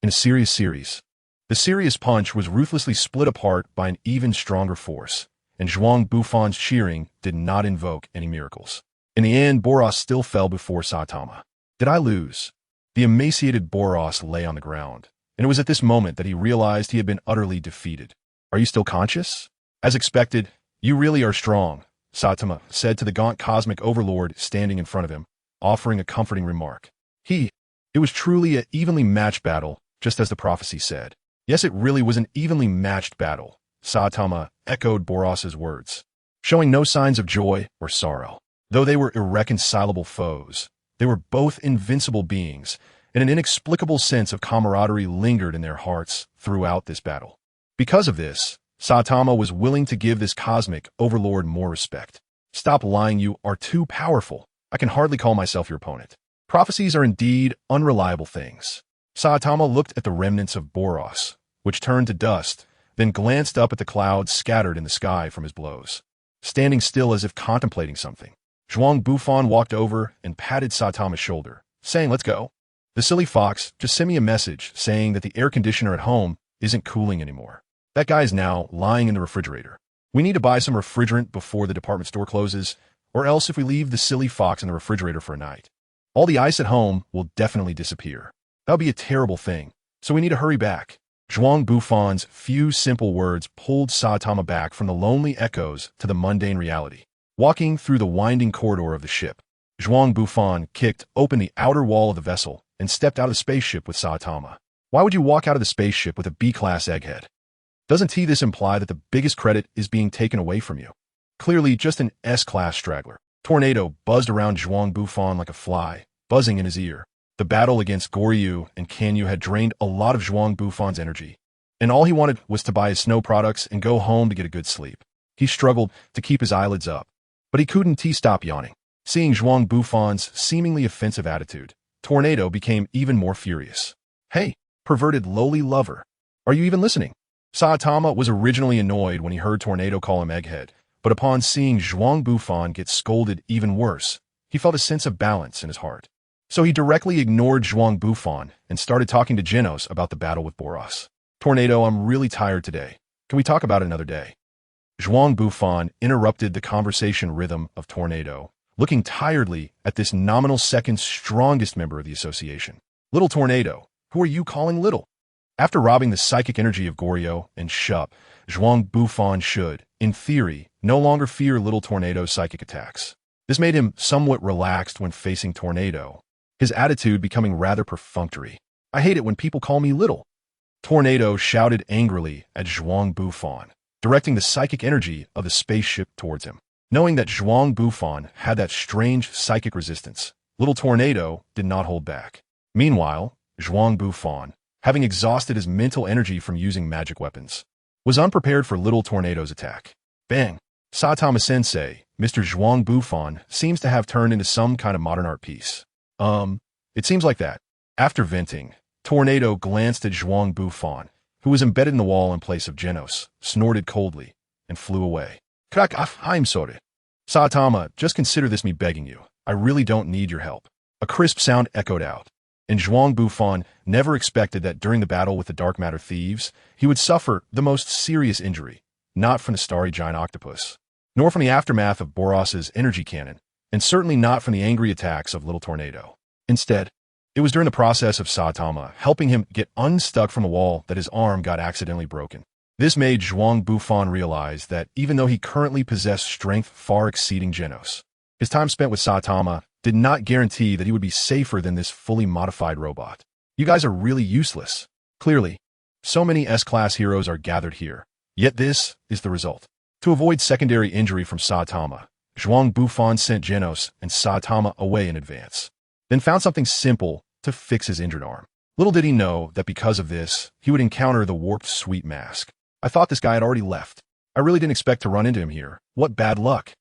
In a serious series, the serious punch was ruthlessly split apart by an even stronger force, and Zhuang Bufan's cheering did not invoke any miracles. In the end, Boros still fell before Saitama. Did I lose? The emaciated Boros lay on the ground, and it was at this moment that he realized he had been utterly defeated. Are you still conscious? As expected, you really are strong, Saitama said to the gaunt cosmic overlord standing in front of him, offering a comforting remark. It was truly an evenly matched battle, just as the prophecy said. Yes, it really was an evenly matched battle, Saitama echoed Boros's words, showing no signs of joy or sorrow. Though they were irreconcilable foes, they were both invincible beings, and an inexplicable sense of camaraderie lingered in their hearts throughout this battle. Because of this, Saitama was willing to give this cosmic overlord more respect. Stop lying, you are too powerful. I can hardly call myself your opponent. Prophecies are indeed unreliable things. Saitama looked at the remnants of Boros, which turned to dust, then glanced up at the clouds scattered in the sky from his blows. Standing still as if contemplating something, Zhuang Bufan walked over and patted Saitama's shoulder, saying, let's go. The silly fox just sent me a message saying that the air conditioner at home isn't cooling anymore. That guy is now lying in the refrigerator. We need to buy some refrigerant before the department store closes, or else if we leave the silly fox in the refrigerator for a night, all the ice at home will definitely disappear. That would be a terrible thing, so we need to hurry back. Zhuang Bufan's few simple words pulled Saitama back from the lonely echoes to the mundane reality. Walking through the winding corridor of the ship, Zhuang Bufan kicked open the outer wall of the vessel and stepped out of the spaceship with Saitama. Why would you walk out of the spaceship with a B-class egghead? Doesn't this imply that the biggest credit is being taken away from you? Clearly just an S-class straggler. Tornado buzzed around Zhuang Bufan like a fly, buzzing in his ear. The battle against Goryu and Kanyu had drained a lot of Zhuang Bufan's energy, and all he wanted was to buy his snow products and go home to get a good sleep. He struggled to keep his eyelids up, but he couldn't stop yawning. Seeing Zhuang Bufan's seemingly offensive attitude, Tornado became even more furious. Hey, perverted lowly lover, are you even listening? Saitama was originally annoyed when he heard Tornado call him egghead, but upon seeing Zhuang Bufan get scolded even worse, he felt a sense of balance in his heart. So he directly ignored Zhuang Bufan and started talking to Genos about the battle with Boros. Tornado, I'm really tired today. Can we talk about it another day? Zhuang Bufan interrupted the conversation rhythm of Tornado, looking tiredly at this nominal second strongest member of the association. Little Tornado, who are you calling little? After robbing the psychic energy of Goryu and Shup, Zhuang Bufan should, in theory, no longer fear Little Tornado's psychic attacks. This made him somewhat relaxed when facing Tornado, his attitude becoming rather perfunctory. I hate it when people call me little. Tornado shouted angrily at Zhuang Bufan, directing the psychic energy of the spaceship towards him. Knowing that Zhuang Bufan had that strange psychic resistance, Little Tornado did not hold back. Meanwhile, Zhuang Bufan, having exhausted his mental energy from using magic weapons, was unprepared for Little Tornado's attack. Bang! Saitama-sensei, Mr. Zhuang Bufan seems to have turned into some kind of modern art piece. It seems like that. After venting, Tornado glanced at Zhuang Bufan, who was embedded in the wall in place of Genos, snorted coldly, and flew away. I'm sorry. Saitama, just consider this me begging you. I really don't need your help. A crisp sound echoed out, and Zhuang Bufan never expected that during the battle with the dark matter thieves, he would suffer the most serious injury, not from the starry giant octopus, nor from the aftermath of Boros's energy cannon, and certainly not from the angry attacks of Little Tornado. Instead, it was during the process of Saitama helping him get unstuck from a wall that his arm got accidentally broken. This made Zhuang Bufan realize that even though he currently possessed strength far exceeding Genos, his time spent with Saitama did not guarantee that he would be safer than this fully modified robot. You guys are really useless. Clearly, so many S-class heroes are gathered here, yet this is the result. To avoid secondary injury from Saitama, Zhuang Bufan sent Genos and Saitama away in advance, then found something simple to fix his injured arm. Little did he know that because of this, he would encounter the warped sweet mask. I thought this guy had already left. I really didn't expect to run into him here. What bad luck.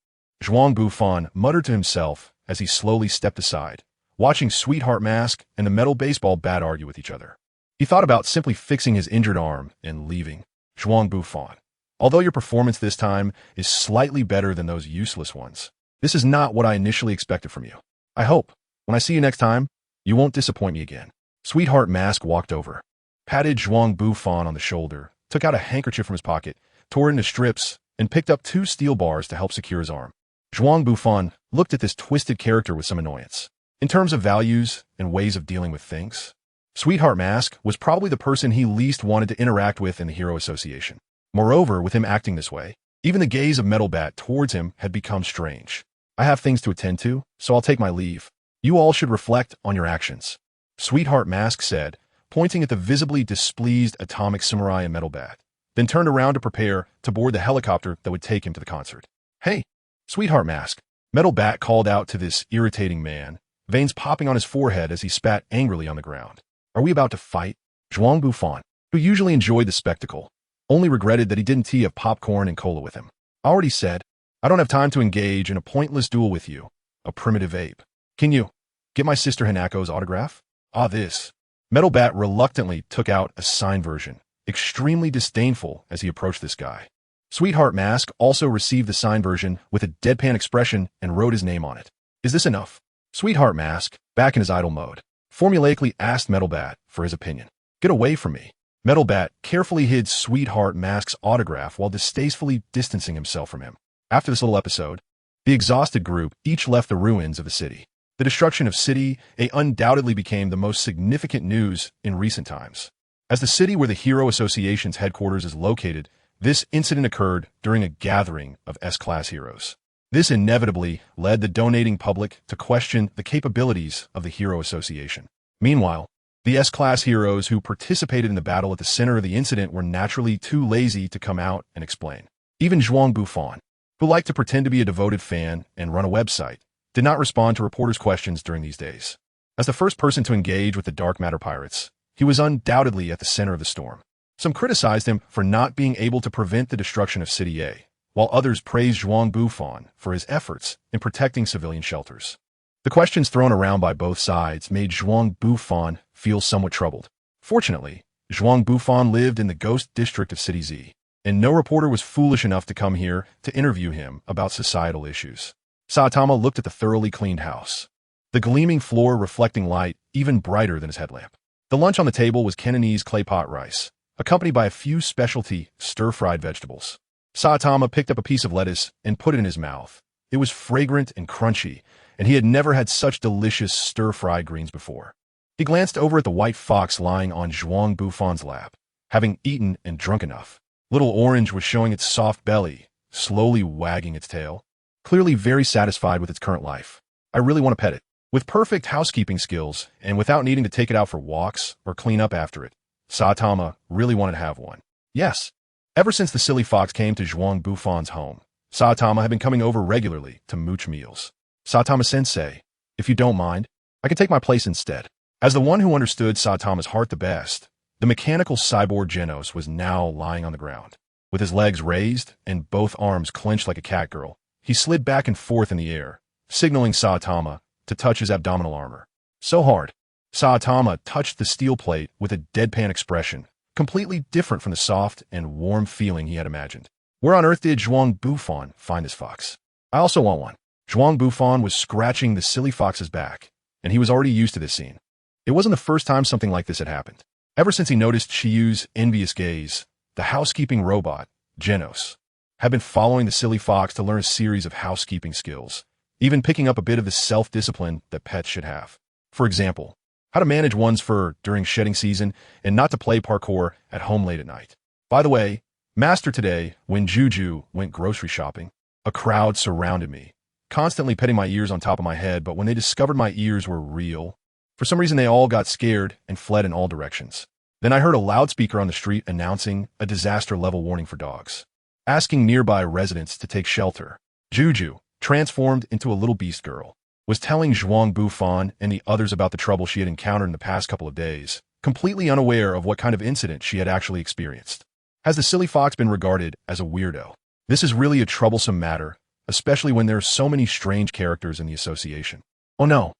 Zhuang Bufan muttered to himself as he slowly stepped aside, watching Sweetheart Mask and the metal baseball bat argue with each other. He thought about simply fixing his injured arm and leaving. Zhuang Bufan, although your performance this time is slightly better than those useless ones, this is not what I initially expected from you. I hope, when I see you next time, you won't disappoint me again. Sweetheart Mask walked over, patted Zhuang Bufan on the shoulder, took out a handkerchief from his pocket, tore it into strips, and picked up 2 steel bars to help secure his arm. Zhuang Bufan looked at this twisted character with some annoyance. In terms of values and ways of dealing with things, Sweetheart Mask was probably the person he least wanted to interact with in the Hero Association. Moreover, with him acting this way, even the gaze of Metal Bat towards him had become strange. I have things to attend to, so I'll take my leave. You all should reflect on your actions, Sweetheart Mask said, pointing at the visibly displeased Atomic Samurai and Metal Bat, then turned around to prepare to board the helicopter that would take him to the concert. Hey, Sweetheart Mask, Metal Bat called out to this irritating man, veins popping on his forehead as he spat angrily on the ground. Are we about to fight? Zhuang Bufan, who usually enjoyed the spectacle, only regretted that he didn't have popcorn and cola with him. I already said, I don't have time to engage in a pointless duel with you, a primitive ape. Can you get my sister Hanako's autograph? This. Metal Bat reluctantly took out a signed version, extremely disdainful as he approached this guy. Sweetheart Mask also received the signed version with a deadpan expression and wrote his name on it. Is this enough? Sweetheart Mask, back in his idle mode, formulaically asked Metal Bat for his opinion. Get away from me. Metal Bat carefully hid Sweetheart Mask's autograph while distastefully distancing himself from him. After this little episode, the exhausted group each left the ruins of the city. The destruction of City A undoubtedly became the most significant news in recent times. As the city where the Hero Association's headquarters is located, this incident occurred during a gathering of S-Class heroes. This inevitably led the donating public to question the capabilities of the Hero Association. Meanwhile, the S-Class heroes who participated in the battle at the center of the incident were naturally too lazy to come out and explain. Even Zhuang Bufan, who liked to pretend to be a devoted fan and run a website, did not respond to reporters' questions during these days. As the first person to engage with the Dark Matter pirates, he was undoubtedly at the center of the storm. Some criticized him for not being able to prevent the destruction of City A, while others praised Zhuang Bufan for his efforts in protecting civilian shelters. The questions thrown around by both sides made Zhuang Bufan feel somewhat troubled. Fortunately, Zhuang Bufan lived in the ghost district of City Z, and no reporter was foolish enough to come here to interview him about societal issues. Saitama looked at the thoroughly cleaned house, the gleaming floor reflecting light even brighter than his headlamp. The lunch on the table was Cantonese clay pot rice, accompanied by a few specialty stir-fried vegetables. Saitama picked up a piece of lettuce and put it in his mouth. It was fragrant and crunchy, and he had never had such delicious stir-fried greens before. He glanced over at the white fox lying on Zhuang Bufan's lap. Having eaten and drunk enough, Little Orange was showing its soft belly, slowly wagging its tail, clearly very satisfied with its current life. I really want to pet it. With perfect housekeeping skills, and without needing to take it out for walks or clean up after it, Saitama really wanted to have one. Yes. Ever since the silly fox came to Zhuang Bufan's home, Saitama had been coming over regularly to mooch meals. Saitama-sensei, if you don't mind, I can take my place instead. As the one who understood Saitama's heart the best, the mechanical cyborg Genos was now lying on the ground. With his legs raised and both arms clenched like a catgirl, he slid back and forth in the air, signaling Saitama to touch his abdominal armor. So hard. Saitama touched the steel plate with a deadpan expression, completely different from the soft and warm feeling he had imagined. Where on earth did Zhuang Bufan find this fox? I also want one. Zhuang Bufan was scratching the silly fox's back, and he was already used to this scene. It wasn't the first time something like this had happened. Ever since he noticed Chiyu's envious gaze, the housekeeping robot, Genos, had been following the silly fox to learn a series of housekeeping skills, even picking up a bit of the self-discipline that pets should have. For example, how to manage one's fur during shedding season and not to play parkour at home late at night. By the way, Master, today, when Juju went grocery shopping, a crowd surrounded me, constantly petting my ears on top of my head, but when they discovered my ears were real, for some reason they all got scared and fled in all directions. Then I heard a loudspeaker on the street announcing a disaster-level warning for dogs, asking nearby residents to take shelter. Juju, transformed into a little beast girl, was telling Zhuang Bufan and the others about the trouble she had encountered in the past couple of days, completely unaware of what kind of incident she had actually experienced. Has the silly fox been regarded as a weirdo? This is really a troublesome matter, especially when there are so many strange characters in the association. Oh no.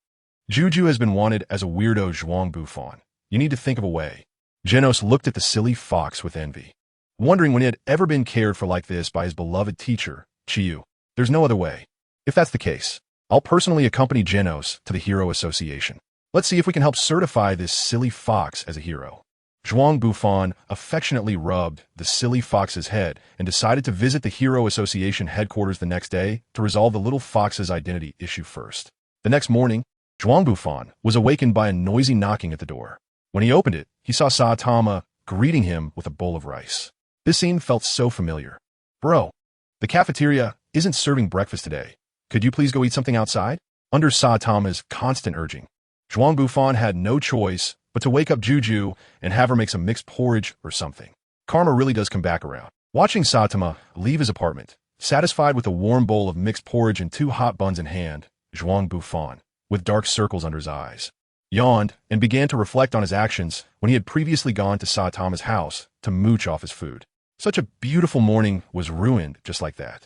Juju has been wanted as a weirdo, Zhuang Bufan. You need to think of a way. Genos looked at the silly fox with envy, wondering when he had ever been cared for like this by his beloved teacher, Chiyu. There's no other way. If that's the case, I'll personally accompany Genos to the Hero Association. Let's see if we can help certify this silly fox as a hero. Zhuang Bufan affectionately rubbed the silly fox's head and decided to visit the Hero Association headquarters the next day to resolve the little fox's identity issue first. The next morning, Zhuang Bufan was awakened by a noisy knocking at the door. When he opened it, he saw Saitama greeting him with a bowl of rice. This scene felt so familiar. Bro, the cafeteria isn't serving breakfast today. Could you please go eat something outside? Under Saitama's constant urging, Zhuang Bufan had no choice but to wake up Juju and have her make some mixed porridge or something. Karma really does come back around. Watching Saitama leave his apartment, satisfied with a warm bowl of mixed porridge and 2 hot buns in hand, Zhuang Bufan, with dark circles under his eyes, yawned and began to reflect on his actions when he had previously gone to Saitama's house to mooch off his food. Such a beautiful morning was ruined just like that.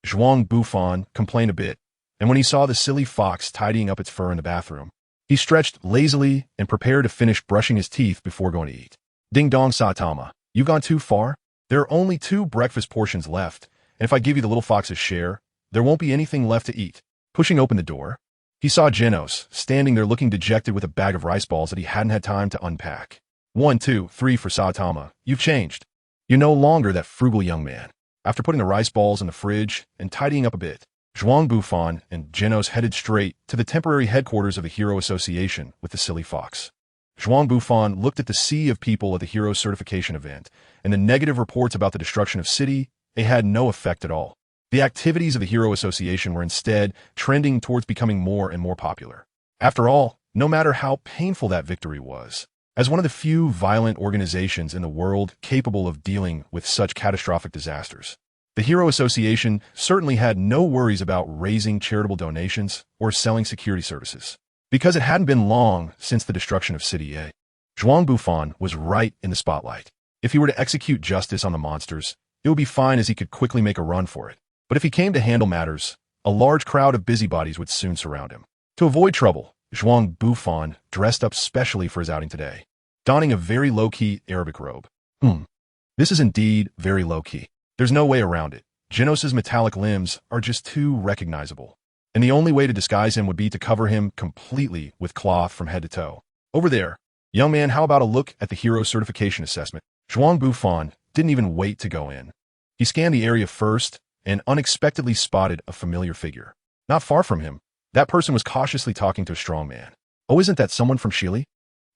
Zhuang Bufan complained a bit, and when he saw the silly fox tidying up its fur in the bathroom, he stretched lazily and prepared to finish brushing his teeth before going to eat. Ding dong, Saitama, you gone too far? There are only 2 breakfast portions left, and if I give you the little fox's share, there won't be anything left to eat. Pushing open the door, he saw Genos standing there looking dejected with a bag of rice balls that he hadn't had time to unpack. 1, 2, 3 for Saitama. You've changed. You're no longer that frugal young man. After putting the rice balls in the fridge and tidying up a bit, Zhuang Bufan and Genos headed straight to the temporary headquarters of the Hero Association with the silly fox. Zhuang Bufan looked at the sea of people at the Hero Certification event, and the negative reports about the destruction of city, they had no effect at all. The activities of the Hero Association were instead trending towards becoming more and more popular. After all, no matter how painful that victory was, as one of the few violent organizations in the world capable of dealing with such catastrophic disasters, the Hero Association certainly had no worries about raising charitable donations or selling security services. Because it hadn't been long since the destruction of City A, Zhuang Bufan was right in the spotlight. If he were to execute justice on the monsters, it would be fine as he could quickly make a run for it. But if he came to handle matters, a large crowd of busybodies would soon surround him. To avoid trouble, Zhuang Bufan dressed up specially for his outing today, donning a very low-key Arabic robe. This is indeed very low-key. There's no way around it. Genos's metallic limbs are just too recognizable, and the only way to disguise him would be to cover him completely with cloth from head to toe. Over there, young man, how about a look at the Hero Certification Assessment? Zhuang Bufan didn't even wait to go in. He scanned the area first and unexpectedly spotted a familiar figure. Not far from him, that person was cautiously talking to a strong man. Oh, isn't that someone from Chile?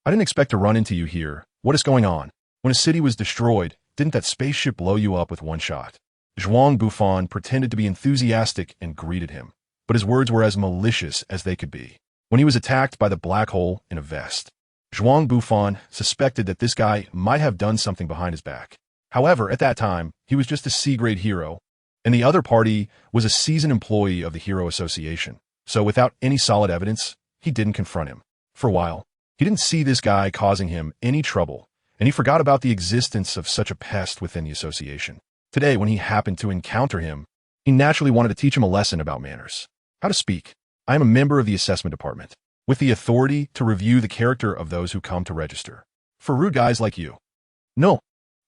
I didn't expect to run into you here. What is going on? When a city was destroyed, didn't that spaceship blow you up with one shot? Zhuang Bufan pretended to be enthusiastic and greeted him, but his words were as malicious as they could be. When he was attacked by the black hole in a vest, Zhuang Bufan suspected that this guy might have done something behind his back. However, at that time, he was just a C-grade hero, and the other party was a seasoned employee of the Hero Association. So without any solid evidence, he didn't confront him. For a while, he didn't see this guy causing him any trouble, and he forgot about the existence of such a pest within the association. Today, when he happened to encounter him, he naturally wanted to teach him a lesson about manners. How to speak. I am a member of the assessment department, with the authority to review the character of those who come to register. For rude guys like you. No,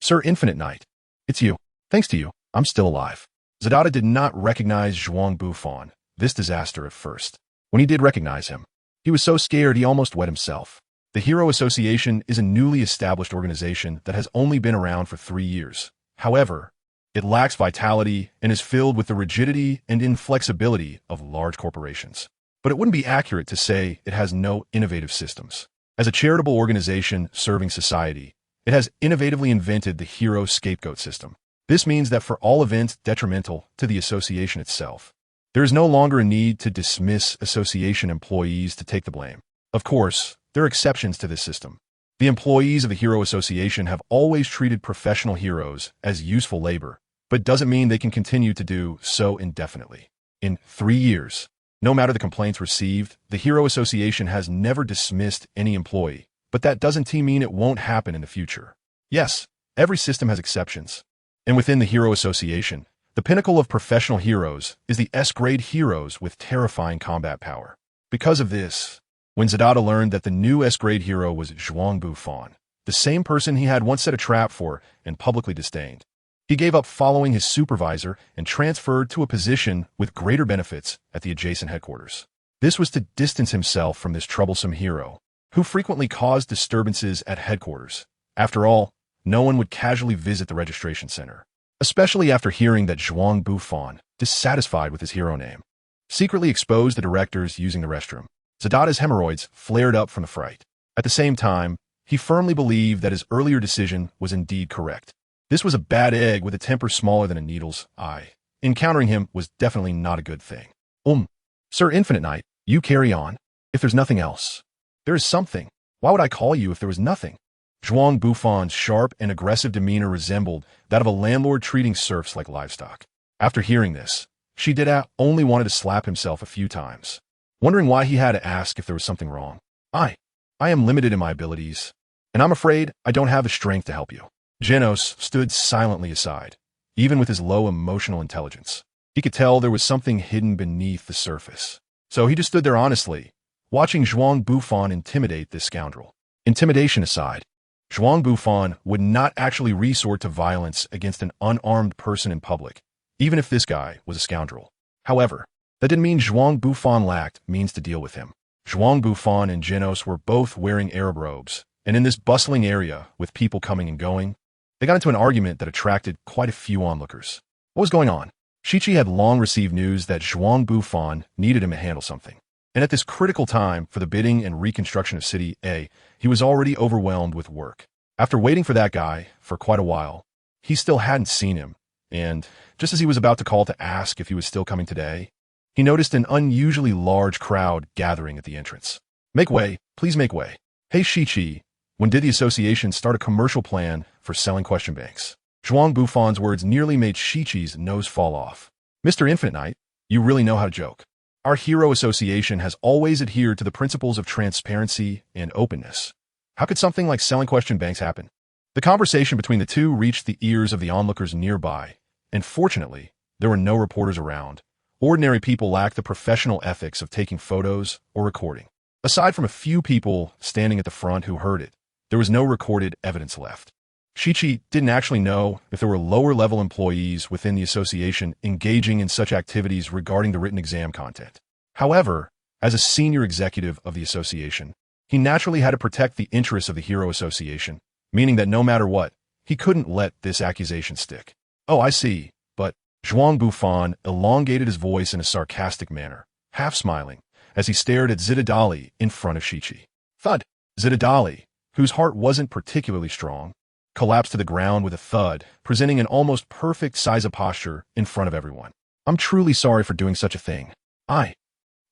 Sir Infinite Knight. It's you. Thanks to you, I'm still alive. Zadata did not recognize Zhuang Bufan, this disaster at first. When he did recognize him, he was so scared he almost wet himself. The Hero Association is a newly established organization that has only been around for 3 years. However, it lacks vitality and is filled with the rigidity and inflexibility of large corporations. But it wouldn't be accurate to say it has no innovative systems. As a charitable organization serving society, it has innovatively invented the Hero Scapegoat system. This means that for all events detrimental to the association itself, there is no longer a need to dismiss association employees to take the blame. Of course, there are exceptions to this system. The employees of the Hero Association have always treated professional heroes as useful labor, but doesn't mean they can continue to do so indefinitely. In 3 years, no matter the complaints received, the Hero Association has never dismissed any employee, but that doesn't mean it won't happen in the future. Yes, every system has exceptions. And within the Hero Association, the pinnacle of professional heroes is the S-grade heroes with terrifying combat power. Because of this, when Zadata learned that the new S-grade hero was Zhuang Bufan, the same person he had once set a trap for and publicly disdained, he gave up following his supervisor and transferred to a position with greater benefits at the adjacent headquarters. This was to distance himself from this troublesome hero, who frequently caused disturbances at headquarters. After all, no one would casually visit the registration center, especially after hearing that Zhuang Bufan, dissatisfied with his hero name, secretly exposed the directors using the restroom. Zadata's hemorrhoids flared up from the fright. At the same time, he firmly believed that his earlier decision was indeed correct. This was a bad egg with a temper smaller than a needle's eye. Encountering him was definitely not a good thing. Sir Infinite Knight, you carry on. If there's nothing else. There is something. Why would I call you if there was nothing? Zhuang Bufan's sharp and aggressive demeanor resembled that of a landlord treating serfs like livestock. After hearing this, Shideta only wanted to slap himself a few times, wondering why he had to ask if there was something wrong. I am limited in my abilities, and I'm afraid I don't have the strength to help you. Genos stood silently aside, even with his low emotional intelligence. He could tell there was something hidden beneath the surface. So he just stood there honestly, watching Zhuang Bufan intimidate this scoundrel. Intimidation aside, Zhuang Bufan would not actually resort to violence against an unarmed person in public, even if this guy was a scoundrel. However, that didn't mean Zhuang Bufan lacked means to deal with him. Zhuang Bufan and Genos were both wearing Arab robes, And in this bustling area, with people coming and going, they got into an argument that attracted quite a few onlookers. What was going on? Shichi had long received news that Zhuang Bufan needed him to handle something. And at this critical time for the bidding and reconstruction of City A, he was already overwhelmed with work. After waiting for that guy for quite a while, he still hadn't seen him, and just as he was about to call to ask if he was still coming today, he noticed an unusually large crowd gathering at the entrance. "Make way, please make way. Hey Shichi, when did the association start a commercial plan for selling question banks?" Zhuang Bufan's words nearly made Shichi's nose fall off. "Mr. Infinite Knight, you really know how to joke. Our hero association has always adhered to the principles of transparency and openness. How could something like selling question banks happen?" The conversation between the two reached the ears of the onlookers nearby, and fortunately, there were no reporters around. Ordinary people lack the professional ethics of taking photos or recording. Aside from a few people standing at the front who heard it, there was no recorded evidence left. Shichi didn't actually know if there were lower-level employees within the association engaging in such activities regarding the written exam content. However, as a senior executive of the association, he naturally had to protect the interests of the Hero Association, meaning that no matter what, he couldn't let this accusation stick. "Oh, I see, but..." Zhuang Bufan elongated his voice in a sarcastic manner, half smiling, as he stared at Zididali in front of Shichi. Thud! Zididali, whose heart wasn't particularly strong, collapsed to the ground with a thud, presenting an almost perfect size posture in front of everyone. "I'm truly sorry for doing such a thing. I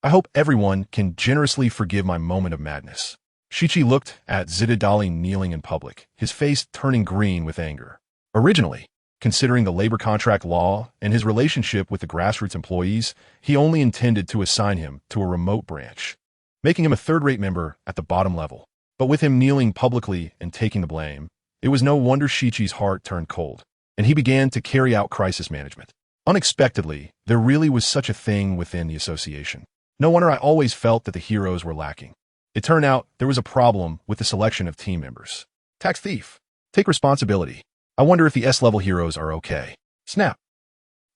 hope everyone can generously forgive my moment of madness." Shichi looked at Zididali kneeling in public, his face turning green with anger. Originally, considering the labor contract law and his relationship with the grassroots employees, he only intended to assign him to a remote branch, making him a third-rate member at the bottom level. But with him kneeling publicly and taking the blame, it was no wonder Shichi's heart turned cold, and he began to carry out crisis management. Unexpectedly, there really was such a thing within the association. No wonder I always felt that the heroes were lacking. It turned out there was a problem with the selection of team members. Tax thief. Take responsibility. I wonder if the S-level heroes are okay. Snap.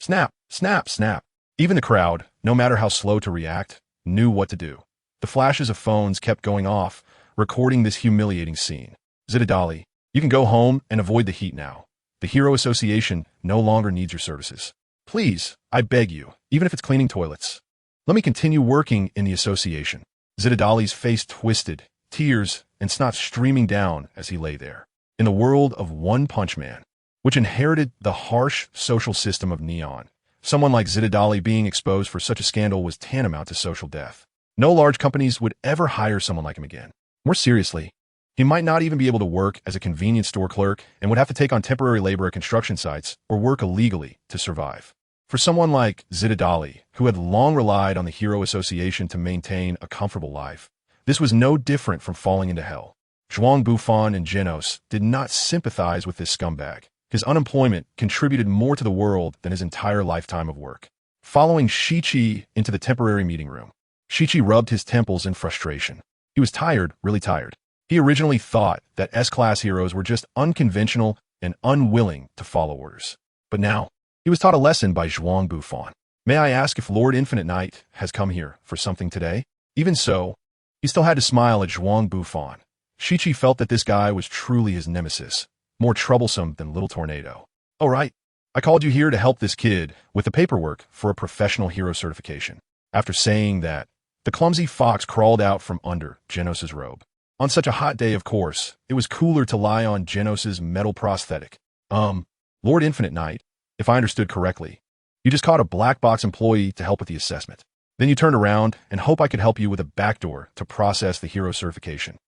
Snap, snap, snap. Even the crowd, no matter how slow to react, knew what to do. The flashes of phones kept going off, recording this humiliating scene. Zididali, you can go home and avoid the heat now. The Hero Association no longer needs your services. Please, I beg you, even if it's cleaning toilets. Let me continue working in the association. Zididali's face twisted, tears and snot streaming down as he lay there. In the world of One Punch Man, which inherited the harsh social system of Neon, someone like Zididali being exposed for such a scandal was tantamount to social death. No large companies would ever hire someone like him again. More seriously, he might not even be able to work as a convenience store clerk and would have to take on temporary labor at construction sites or work illegally to survive. For someone like Zididali, who had long relied on the Hero Association to maintain a comfortable life, this was no different from falling into hell. Zhuang Bufan and Genos did not sympathize with this scumbag. His unemployment contributed more to the world than his entire lifetime of work. Following Shichi into the temporary meeting room, Shichi rubbed his temples in frustration. He was tired, really tired. He originally thought that S-class heroes were just unconventional and unwilling to follow orders. But now, he was taught a lesson by Zhuang Bufan. "May I ask if Lord Infinite Knight has come here for something today?" Even so, he still had to smile at Zhuang Bufan. Shichi felt that this guy was truly his nemesis, more troublesome than Little Tornado. "Oh right, I called you here to help this kid with the paperwork for a professional hero certification." After saying that, the clumsy fox crawled out from under Genos' robe. On such a hot day, of course, it was cooler to lie on Genos' metal prosthetic. Lord Infinite Knight, if I understood correctly, you just caught a black box employee to help with the assessment. Then you turned around and hope I could help you with a backdoor to process the hero certification.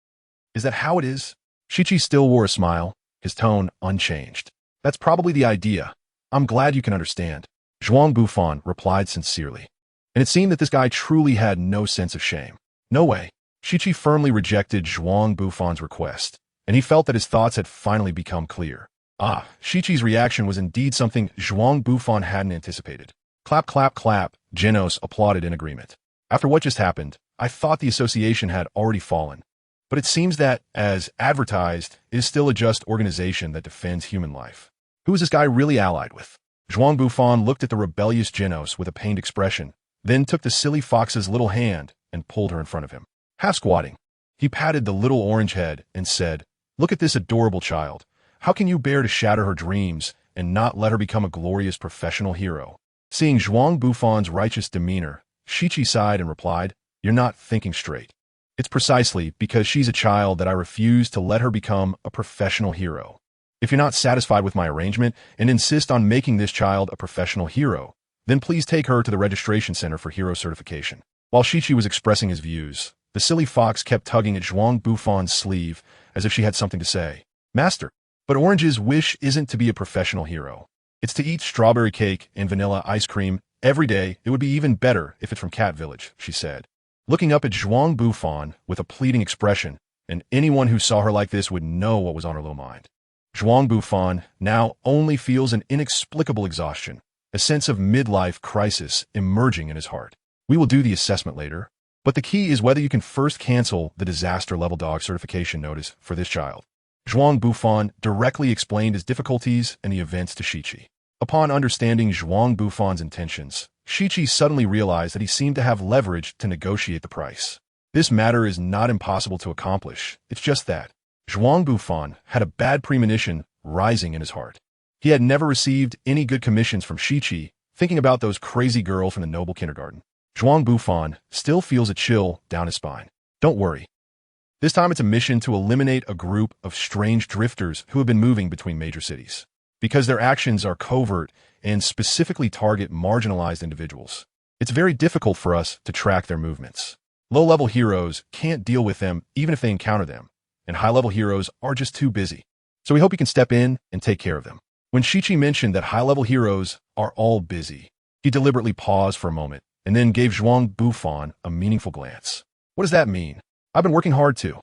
Is that how it is? Shichi still wore a smile, his tone unchanged. "That's probably the idea. I'm glad you can understand," Zhuang Bufan replied sincerely. And it seemed that this guy truly had no sense of shame. No way. Shichi firmly rejected Zhuang Bufan's request, and he felt that his thoughts had finally become clear. Shichi's reaction was indeed something Zhuang Bufan hadn't anticipated. Clap, clap, clap, Genos applauded in agreement. "After what just happened, I thought the association had already fallen. But it seems that, as advertised, it is still a just organization that defends human life. Who is this guy really allied with?" Zhuang Bufan looked at the rebellious Genos with a pained expression, then took the silly fox's little hand and pulled her in front of him. Half squatting, He patted the little orange head and said, "Look at this adorable child. How can you bear to shatter her dreams and not let her become a glorious professional hero?" Seeing Zhuang Bufan's righteous demeanor, Shichi sighed and replied, "You're not thinking straight. It's precisely because she's a child that I refuse to let her become a professional hero. If you're not satisfied with my arrangement and insist on making this child a professional hero, then please take her to the registration center for hero certification." While Shichi was expressing his views, the silly fox kept tugging at Zhuang Bufan's sleeve as if she had something to say. "Master, but Orange's wish isn't to be a professional hero. It's to eat strawberry cake and vanilla ice cream every day. It would be even better if it's from Cat Village," she said, looking up at Zhuang Bufan with a pleading expression, and anyone who saw her like this would know what was on her little mind. Zhuang Bufan now only feels an inexplicable exhaustion, a sense of midlife crisis emerging in his heart. "We will do the assessment later, but the key is whether you can first cancel the disaster level dog certification notice for this child." Zhuang Bufan directly explained his difficulties and the events to Shichi. Upon understanding Zhuang Bufan's intentions, Shichi suddenly realized that he seemed to have leverage to negotiate the price. This matter is not impossible to accomplish, it's just that Zhuang Bufan had a bad premonition rising in his heart. He had never received any good commissions from Shichi, thinking about those crazy girls from the noble kindergarten. Zhuang Bufan still feels a chill down his spine. Don't worry. This time it's a mission to eliminate a group of strange drifters who have been moving between major cities. Because their actions are covert and specifically target marginalized individuals, it's very difficult for us to track their movements. Low-level heroes can't deal with them even if they encounter them, and high-level heroes are just too busy. So we hope you can step in and take care of them. When Shichi mentioned that high-level heroes are all busy, he deliberately paused for a moment and then gave Zhuang Bufan a meaningful glance. "What does that mean? I've been working hard too."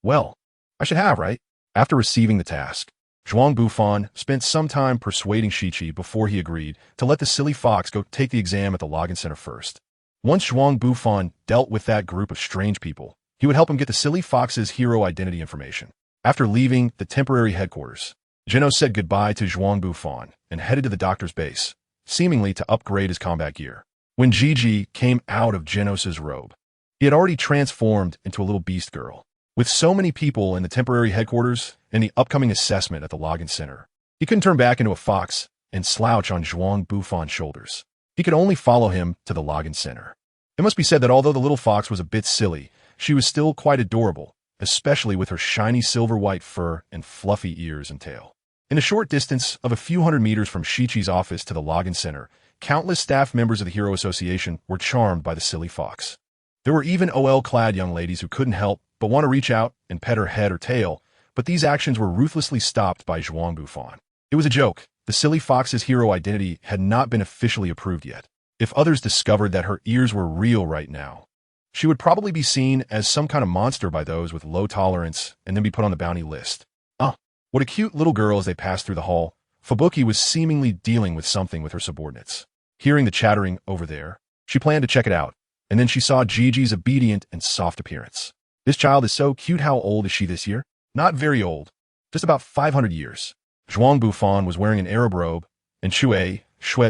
"Well, I should have, right?" After receiving the task, Zhuang Bufan spent some time persuading Shichi before he agreed to let the silly fox go take the exam at the login center first. Once Zhuang Bufan dealt with that group of strange people, he would help him get the silly fox's hero identity information. After leaving the temporary headquarters, Geno said goodbye to Zhuang Bufan and headed to the doctor's base, seemingly to upgrade his combat gear. When Gigi came out of Genos's robe, he had already transformed into a little beast girl. With so many people in the temporary headquarters and the upcoming assessment at the login center, he couldn't turn back into a fox and slouch on Zhuang Bufan's shoulders. He could only follow him to the login center. It must be said that although the little fox was a bit silly, she was still quite adorable, especially with her shiny silver-white fur and fluffy ears and tail. In a short distance of a few hundred meters from Shichi's office to the login center, countless staff members of the Hero Association were charmed by the silly fox. There were even OL-clad young ladies who couldn't help but want to reach out and pet her head or tail, but these actions were ruthlessly stopped by Zhuang Bufan. It was a joke. The silly fox's hero identity had not been officially approved yet. If others discovered that her ears were real right now, she would probably be seen as some kind of monster by those with low tolerance and then be put on the bounty list. What a cute little girl. As they passed through the hall, Fubuki was seemingly dealing with something with her subordinates. Hearing the chattering over there, she planned to check it out, and then she saw Gigi's obedient and soft appearance. "This child is so cute. How old is she this year?" "Not very old, just about 500 years. Zhuang Bufan was wearing an Arab robe, and Shui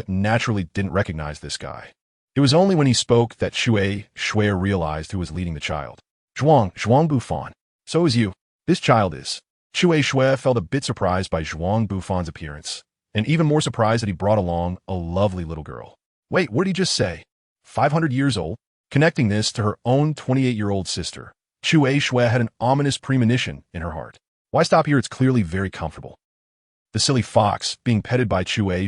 naturally didn't recognize this guy. It was only when he spoke that Shui realized who was leading the child. Zhuang Bufan. So is you. This child is." Shui felt a bit surprised by Zhuang Bufan's appearance, and even more surprised that he brought along a lovely little girl. Wait, what did he just say? 500 years old? Connecting this to her own 28-year-old sister, Shui had an ominous premonition in her heart. Why stop here? It's clearly very comfortable. The silly fox, being petted by Shui,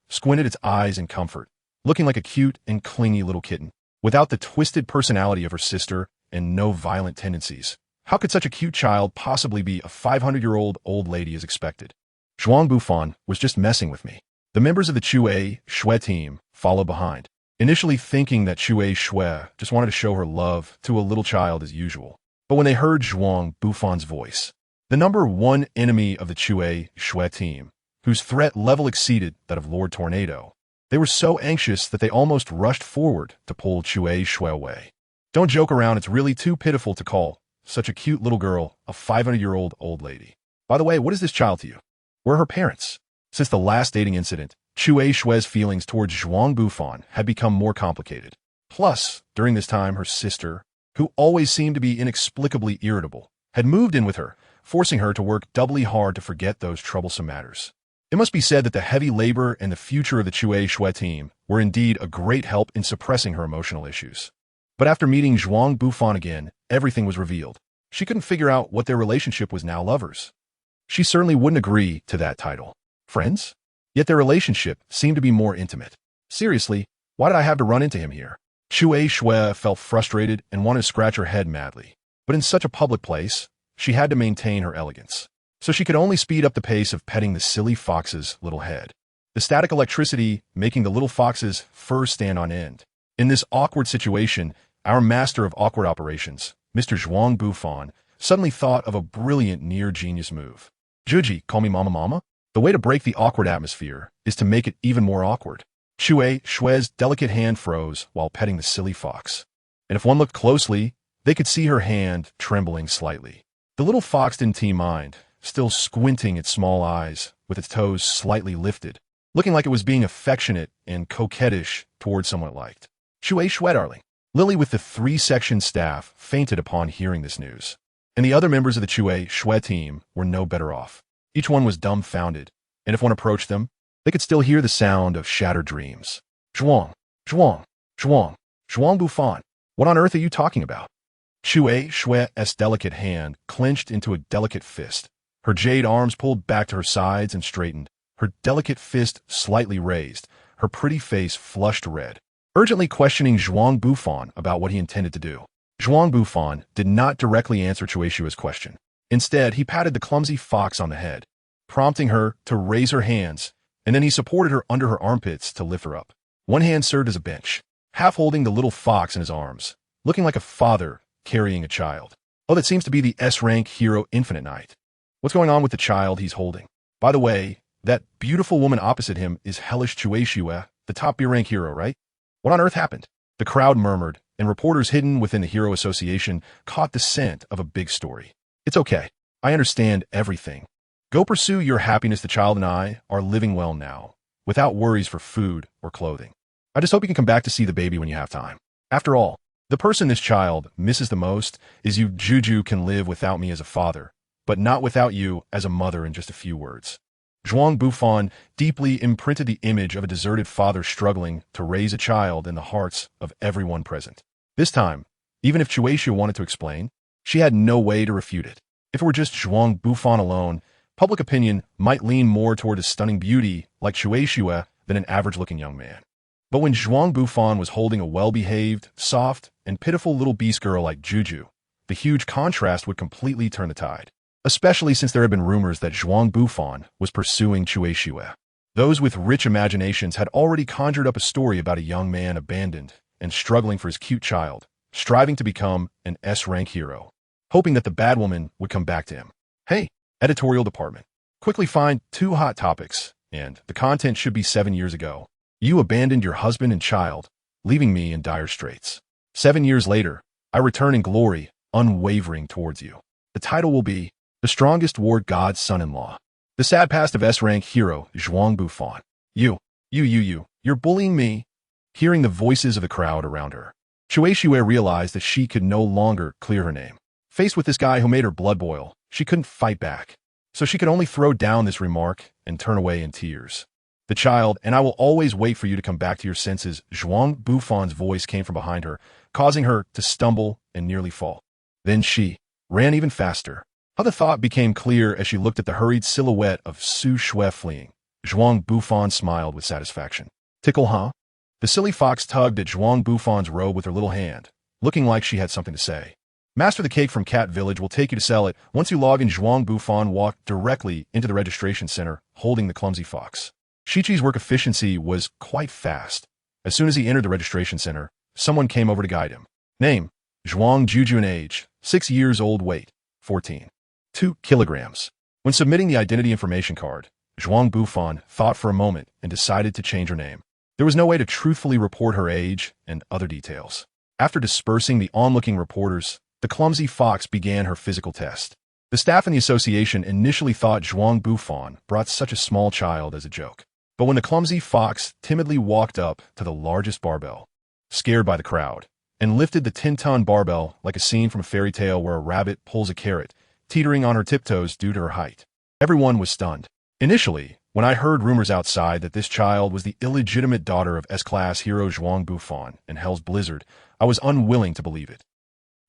squinted its eyes in comfort, looking like a cute and clingy little kitten. Without the twisted personality of her sister and no violent tendencies, how could such a cute child possibly be a 500-year-old old lady as expected? Zhuang Bufan was just messing with me. The members of the Shui team followed behind, initially thinking that Shui just wanted to show her love to a little child as usual. But when they heard Zhuang Bufan's voice, the number one enemy of the Shui team, whose threat level exceeded that of Lord Tornado, they were so anxious that they almost rushed forward to pull Shui away. Don't joke around. It's really too pitiful to call such a cute little girl a 500-year-old old lady. By the way, what is this child to you? Where are her parents? Since the last dating incident, Shui's feelings towards Zhuang Bufan had become more complicated. Plus, during this time, her sister, who always seemed to be inexplicably irritable, had moved in with her, forcing her to work doubly hard to forget those troublesome matters. It must be said that the heavy labor and the future of the Chui Shui team were indeed a great help in suppressing her emotional issues. But after meeting Zhuang Bufan again, everything was revealed. She couldn't figure out what their relationship was now lovers. She certainly wouldn't agree to that title. Friends? Yet their relationship seemed to be more intimate. Seriously, why did I have to run into him here? Chui Shui felt frustrated and wanted to scratch her head madly. But in such a public place, she had to maintain her elegance. So she could only speed up the pace of petting the silly fox's little head. The static electricity making the little fox's fur stand on end. In this awkward situation, our master of awkward operations, Mr. Zhuang Bufan, suddenly thought of a brilliant near-genius move. Juji, call me Mama? The way to break the awkward atmosphere is to make it even more awkward. Chui Shui's delicate hand froze while petting the silly fox. And if one looked closely, they could see her hand trembling slightly. The little fox didn't mind, still squinting its small eyes, with its toes slightly lifted, looking like it was being affectionate and coquettish toward someone it liked. Chui Shui, darling. Lily with the 3-section staff fainted upon hearing this news. And the other members of the Chui Shui team were no better off. Each one was dumbfounded, and if one approached them, they could still hear the sound of shattered dreams. Zhuang Bufan, what on earth are you talking about? Chui Shui's delicate hand clenched into a delicate fist. Her jade arms pulled back to her sides and straightened, her delicate fist slightly raised, her pretty face flushed red, urgently questioning Zhuang Bufan about what he intended to do. Zhuang Bufan did not directly answer Chui Shui's question. Instead, he patted the clumsy fox on the head, prompting her to raise her hands, and then he supported her under her armpits to lift her up. One hand served as a bench, half holding the little fox in his arms, looking like a father carrying a child. Oh, that seems to be the S-rank hero Infinite Knight. What's going on with the child he's holding? By the way, that beautiful woman opposite him is hellish Chui Shui, the top B-rank hero, right? What on earth happened? The crowd murmured, and reporters hidden within the Hero Association caught the scent of a big story. It's okay. I understand everything. Go pursue your happiness. The child and I are living well now, without worries for food or clothing. I just hope you can come back to see the baby when you have time. After all, the person this child misses the most is you. Juju can live without me as a father, but not without you as a mother. In just a few words. Zhuang Bufan deeply imprinted the image of a deserted father struggling to raise a child in the hearts of everyone present. This time, even if Chui Shui wanted to explain, she had no way to refute it. If it were just Zhuang Bufan alone, public opinion might lean more toward a stunning beauty like Chui Shui than an average-looking young man. But when Zhuang Bufan was holding a well-behaved, soft, and pitiful little beast girl like Juju, the huge contrast would completely turn the tide. Especially since there had been rumors that Zhuang Bufan was pursuing Chui Shui. Those with rich imaginations had already conjured up a story about a young man abandoned and struggling for his cute child, striving to become an S-rank hero, hoping that the bad woman would come back to him. Hey, editorial department, quickly find 2 hot topics, and the content should be 7 years ago. You abandoned your husband and child, leaving me in dire straits. 7 years later, I return in glory, unwavering towards you. The title will be The Strongest War God's Son-in-Law. The sad past of S-rank hero Zhuang Bufan. You're bullying me. Hearing the voices of the crowd around her, Chui Shui realized that she could no longer clear her name. Faced with this guy who made her blood boil, she couldn't fight back. So she could only throw down this remark and turn away in tears. The child, and I will always wait for you to come back to your senses. Zhuang Bufan's voice came from behind her, causing her to stumble and nearly fall. Then she ran even faster. How the thought became clear as she looked at the hurried silhouette of Su Shui fleeing. Zhuang Bufan smiled with satisfaction. Tickle, huh? The silly fox tugged at Zhuang Bufan's robe with her little hand, looking like she had something to say. Master the cake from Cat Village will take you to sell it. Once you log in, Zhuang Bufan walked directly into the registration center, holding the clumsy fox. Shichi's work efficiency was quite fast. As soon as he entered the registration center, someone came over to guide him. Name, Zhuang Juju, and age, 6 years old, weight, 14. 2 kilograms. When submitting the identity information card, Zhuang Bufan thought for a moment and decided to change her name. There was no way to truthfully report her age and other details. After dispersing the onlooking reporters, the clumsy fox began her physical test. The staff in the association initially thought Zhuang Bufan brought such a small child as a joke. But when the clumsy fox timidly walked up to the largest barbell, scared by the crowd, and lifted the 10-ton barbell like a scene from a fairy tale where a rabbit pulls a carrot, teetering on her tiptoes due to her height. Everyone was stunned. Initially, when I heard rumors outside that this child was the illegitimate daughter of S-class hero Zhuang Bufan and Hell's Blizzard, I was unwilling to believe it.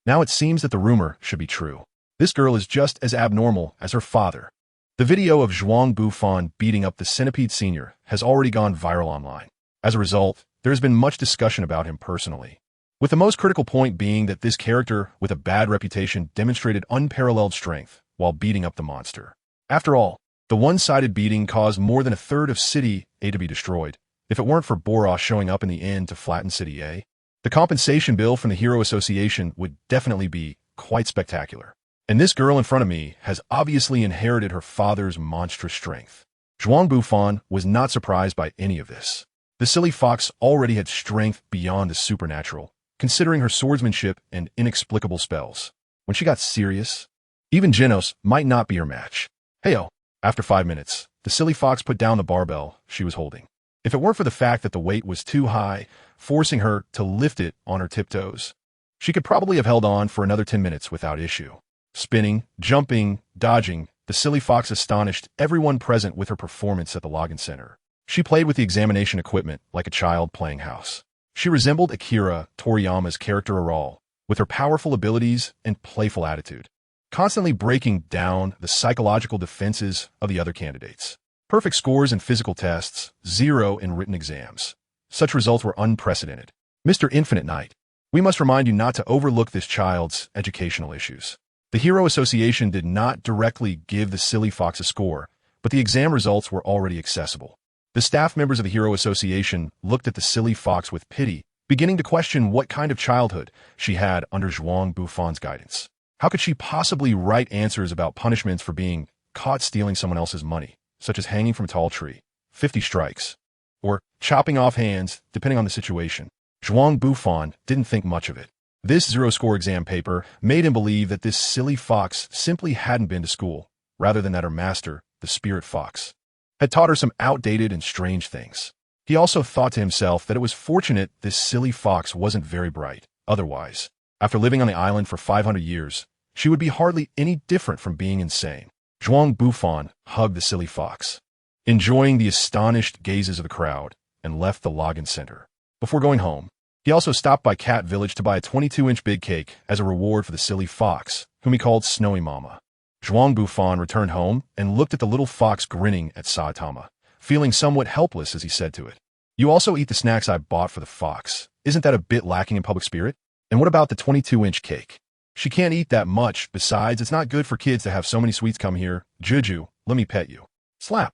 Now it seems that the rumor should be true. This girl is just as abnormal as her father. The video of Zhuang Bufan beating up the Centipede Senior has already gone viral online. As a result, there has been much discussion about him personally, with the most critical point being that this character with a bad reputation demonstrated unparalleled strength while beating up the monster. After all, the one-sided beating caused more than a third of City A to be destroyed. If it weren't for Boros showing up in the end to flatten City A, the compensation bill from the Hero Association would definitely be quite spectacular. And this girl in front of me has obviously inherited her father's monstrous strength. Zhuang Bufan was not surprised by any of this. The silly fox already had strength beyond the supernatural, considering her swordsmanship and inexplicable spells. When she got serious, even Genos might not be her match. Heyo. After 5 minutes, the silly fox put down the barbell she was holding. If it weren't for the fact that the weight was too high, forcing her to lift it on her tiptoes, she could probably have held on for another 10 minutes without issue. Spinning, jumping, dodging, the silly fox astonished everyone present with her performance at the login center. She played with the examination equipment like a child playing house. She resembled Akira Toriyama's character Aral, with her powerful abilities and playful attitude, constantly breaking down the psychological defenses of the other candidates. Perfect scores in physical tests, 0 in written exams. Such results were unprecedented. Mr. Infinite Knight, we must remind you not to overlook this child's educational issues. The Hero Association did not directly give the silly fox a score, but the exam results were already accessible. The staff members of the Hero Association looked at the silly fox with pity, beginning to question what kind of childhood she had under Zhuang Bufan's guidance. How could she possibly write answers about punishments for being caught stealing someone else's money, such as hanging from a tall tree, 50 strikes, or chopping off hands, depending on the situation? Zhuang Bufan didn't think much of it. This zero-score exam paper made him believe that this silly fox simply hadn't been to school, rather than that her master, the spirit fox, had taught her some outdated and strange things. He also thought to himself that it was fortunate this silly fox wasn't very bright. Otherwise, after living on the island for 500 years, she would be hardly any different from being insane. Zhuang Bufan hugged the silly fox, enjoying the astonished gazes of the crowd, and left the login center. Before going home, he also stopped by Cat Village to buy a 22-inch big cake as a reward for the silly fox, whom he called Snowy Mama. Zhuang Bufan returned home and looked at the little fox grinning at Saitama, feeling somewhat helpless as he said to it, "You also eat the snacks I bought for the fox. Isn't that a bit lacking in public spirit? And what about the 22-inch cake? She can't eat that much. Besides, it's not good for kids to have so many sweets come here. Juju, let me pet you." Slap.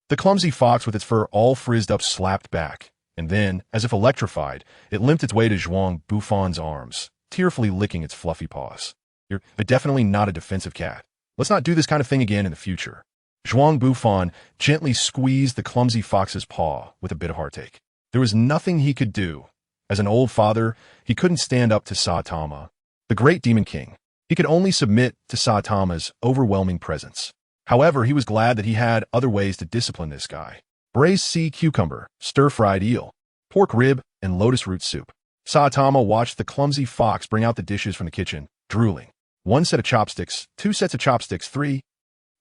The clumsy fox with its fur all frizzed up slapped back, and then, as if electrified, it limped its way to Zhuang Bufan's arms, tearfully licking its fluffy paws. "You're definitely not a defensive cat. Let's not do this kind of thing again in the future." Zhuang Bufan gently squeezed the clumsy fox's paw with a bit of heartache. There was nothing he could do. As an old father, he couldn't stand up to Saitama, the great Demon King. He could only submit to Saitama's overwhelming presence. However, he was glad that he had other ways to discipline this guy. Braised sea cucumber, stir-fried eel, pork rib, and lotus root soup. Saitama watched the clumsy fox bring out the dishes from the kitchen, drooling. 1 set of chopsticks, 2 sets of chopsticks, 3.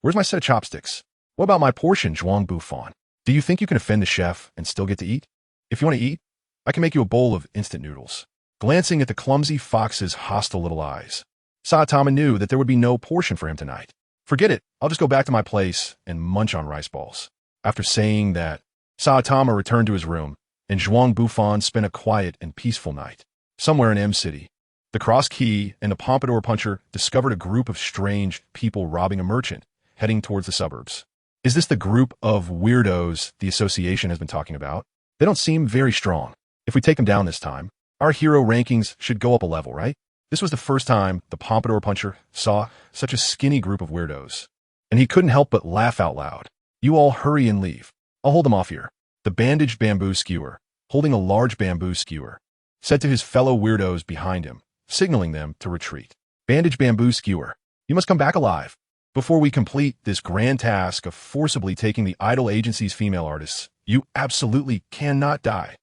Where's my set of chopsticks? What about my portion, Zhuang Bufan? Do you think you can offend the chef and still get to eat? If you want to eat, I can make you a bowl of instant noodles. Glancing at the clumsy fox's hostile little eyes, Saitama knew that there would be no portion for him tonight. Forget it, I'll just go back to my place and munch on rice balls. After saying that, Saitama returned to his room, and Zhuang Bufan spent a quiet and peaceful night. Somewhere in M City, the Cross Key and the Pompadour Puncher discovered a group of strange people robbing a merchant, heading towards the suburbs. Is this the group of weirdos the association has been talking about? They don't seem very strong. If we take them down this time, our hero rankings should go up a level, right? This was the first time the Pompadour Puncher saw such a skinny group of weirdos, and he couldn't help but laugh out loud. "You all hurry and leave. I'll hold them off here." The bandaged bamboo skewer, holding a large bamboo skewer, said to his fellow weirdos behind him, signaling them to retreat. "Bandaged bamboo skewer, you must come back alive before we complete this grand task of forcibly taking the idol agency's female artists. You absolutely cannot die."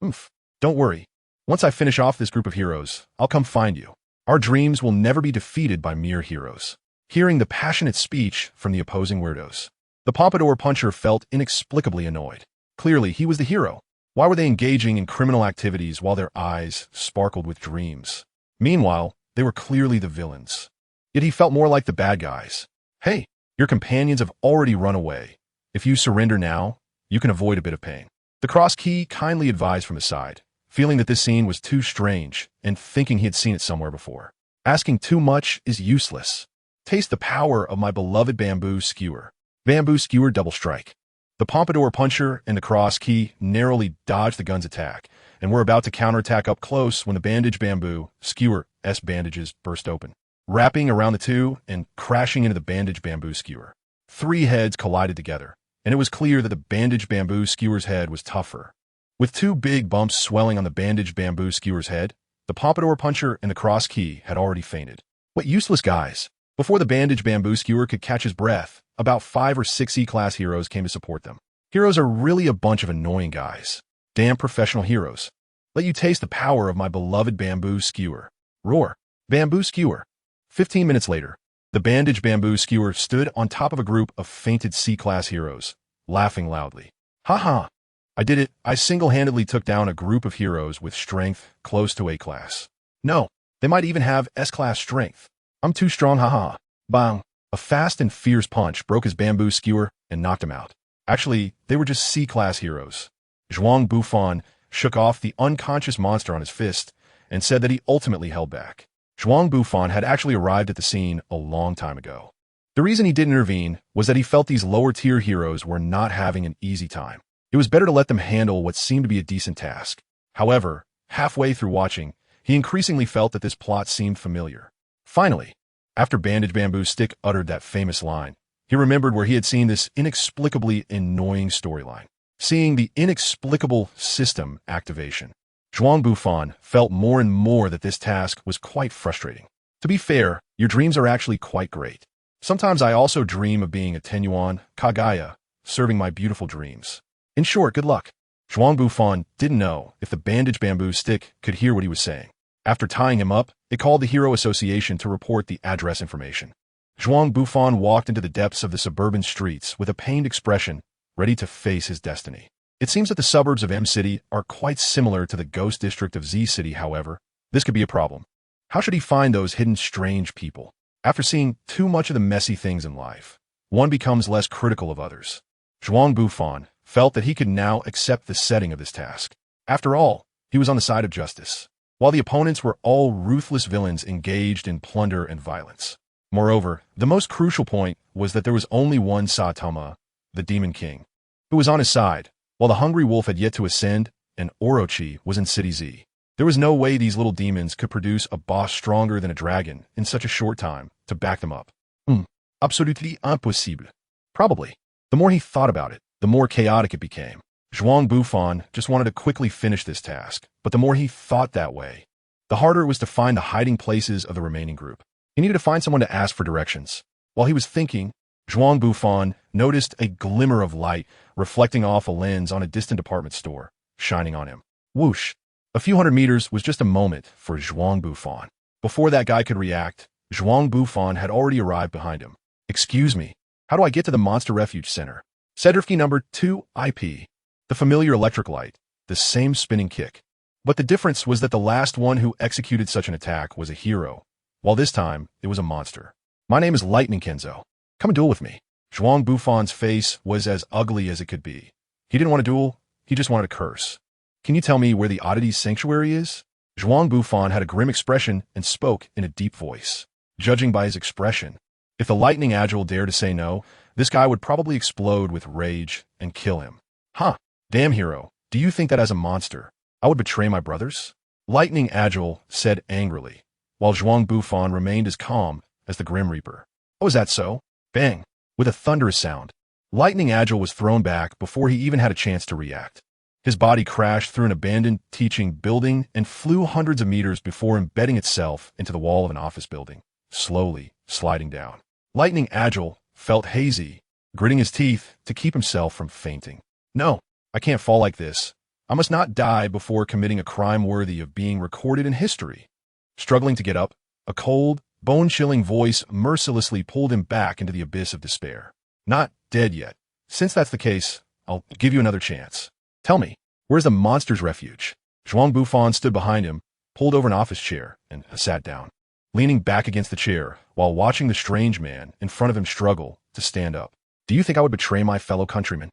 "Oof. Don't worry. Once I finish off this group of heroes, I'll come find you. Our dreams will never be defeated by mere heroes. Hearing the passionate speech from the opposing weirdos, the pompadour puncher felt inexplicably annoyed. Clearly, he was the hero. Why were they engaging in criminal activities while their eyes sparkled with dreams? Meanwhile, they were clearly the villains. Yet he felt more like the bad guys. Hey, your companions have already run away. If you surrender now, you can avoid a bit of pain. The cross key kindly advised from his side, feeling that this scene was too strange and thinking he had seen it somewhere before. Asking too much is useless. Taste the power of my beloved bamboo skewer. Bamboo skewer double strike. The pompadour puncher and the cross key narrowly dodged the gun's attack and were about to counterattack up close when the bandage bamboo skewer bandages burst open, wrapping around the two and crashing into the bandage bamboo skewer. Three heads collided together, and it was clear that the bandage bamboo skewer's head was tougher. With two big bumps swelling on the bandage bamboo skewer's head, the pompadour puncher and the cross key had already fainted. What useless guys! Before the bandage bamboo skewer could catch his breath, about 5 or 6 E-class heroes came to support them. Heroes are really a bunch of annoying guys. Damn professional heroes. Let you taste the power of my beloved bamboo skewer. Roar. Bamboo skewer. 15 minutes later, the bandage bamboo skewer stood on top of a group of fainted C-class heroes, laughing loudly. Ha! I did it. I single-handedly took down a group of heroes with strength close to A-class. No, they might even have S-class strength. I'm too strong, haha. Bang. A fast and fierce punch broke his bamboo skewer and knocked him out. Actually, they were just C-class heroes. Zhuang Bufan shook off the unconscious monster on his fist and said that he ultimately held back. Zhuang Bufan had actually arrived at the scene a long time ago. The reason he didn't intervene was that he felt these lower-tier heroes were not having an easy time. It was better to let them handle what seemed to be a decent task. However, halfway through watching, he increasingly felt that this plot seemed familiar. Finally, after Bandage Bamboo Stick uttered that famous line, he remembered where he had seen this inexplicably annoying storyline. Seeing the inexplicable system activation, Zhuang Bufan felt more and more that this task was quite frustrating. To be fair, your dreams are actually quite great. Sometimes I also dream of being a Tenyuan Kagaya, serving my beautiful dreams. In short, good luck. Zhuang Bufan didn't know if the Bandage Bamboo Stick could hear what he was saying. After tying him up, it called the Hero Association to report the address information. Zhuang Bufan walked into the depths of the suburban streets with a pained expression, ready to face his destiny. It seems that the suburbs of M City are quite similar to the ghost district of Z City, however. This could be a problem. How should he find those hidden strange people? After seeing too much of the messy things in life, one becomes less critical of others. Zhuang Bufan felt that he could now accept the setting of this task. After all, he was on the side of justice, while the opponents were all ruthless villains engaged in plunder and violence. Moreover, the most crucial point was that there was only one Saitama, the Demon King, who was on his side, while the Hungry Wolf had yet to ascend and Orochi was in City Z. There was no way these little demons could produce a boss stronger than a dragon in such a short time to back them up. Absolutely impossible. Probably. The more he thought about it, the more chaotic it became. Zhuang Bufan just wanted to quickly finish this task, but the more he thought that way, the harder it was to find the hiding places of the remaining group. He needed to find someone to ask for directions. While he was thinking, Zhuang Bufan noticed a glimmer of light reflecting off a lens on a distant department store, shining on him. Whoosh! A few hundred meters was just a moment for Zhuang Bufan. Before that guy could react, Zhuang Bufan had already arrived behind him. Excuse me, how do I get to the Monster Refuge Center? Sedrifki number 2 IP. The familiar electric light, the same spinning kick. But the difference was that the last one who executed such an attack was a hero, while this time it was a monster. My name is Lightning Kenzo. Come and duel with me. Zhuang Bufan's face was as ugly as it could be. He didn't want to duel, he just wanted to curse. Can you tell me where the Oddities Sanctuary is? Zhuang Bufan had a grim expression and spoke in a deep voice. Judging by his expression, if the Lightning Agile dared to say no, this guy would probably explode with rage and kill him. Huh, damn hero, do you think that as a monster, I would betray my brothers? Lightning Agile said angrily, while Zhuang Bufan remained as calm as the Grim Reaper. Oh, is that so? Bang! With a thunderous sound, Lightning Agile was thrown back before he even had a chance to react. His body crashed through an abandoned teaching building and flew hundreds of meters before embedding itself into the wall of an office building, slowly sliding down. Lightning Agile felt hazy, gritting his teeth to keep himself from fainting. No, I can't fall like this. I must not die before committing a crime worthy of being recorded in history. Struggling to get up, a cold, bone-chilling voice mercilessly pulled him back into the abyss of despair. Not dead yet. Since that's the case, I'll give you another chance. Tell me, where's the monster's refuge? Zhuang Bufan stood behind him, pulled over an office chair, and sat down, leaning back against the chair while watching the strange man in front of him struggle to stand up. Do you think I would betray my fellow countrymen?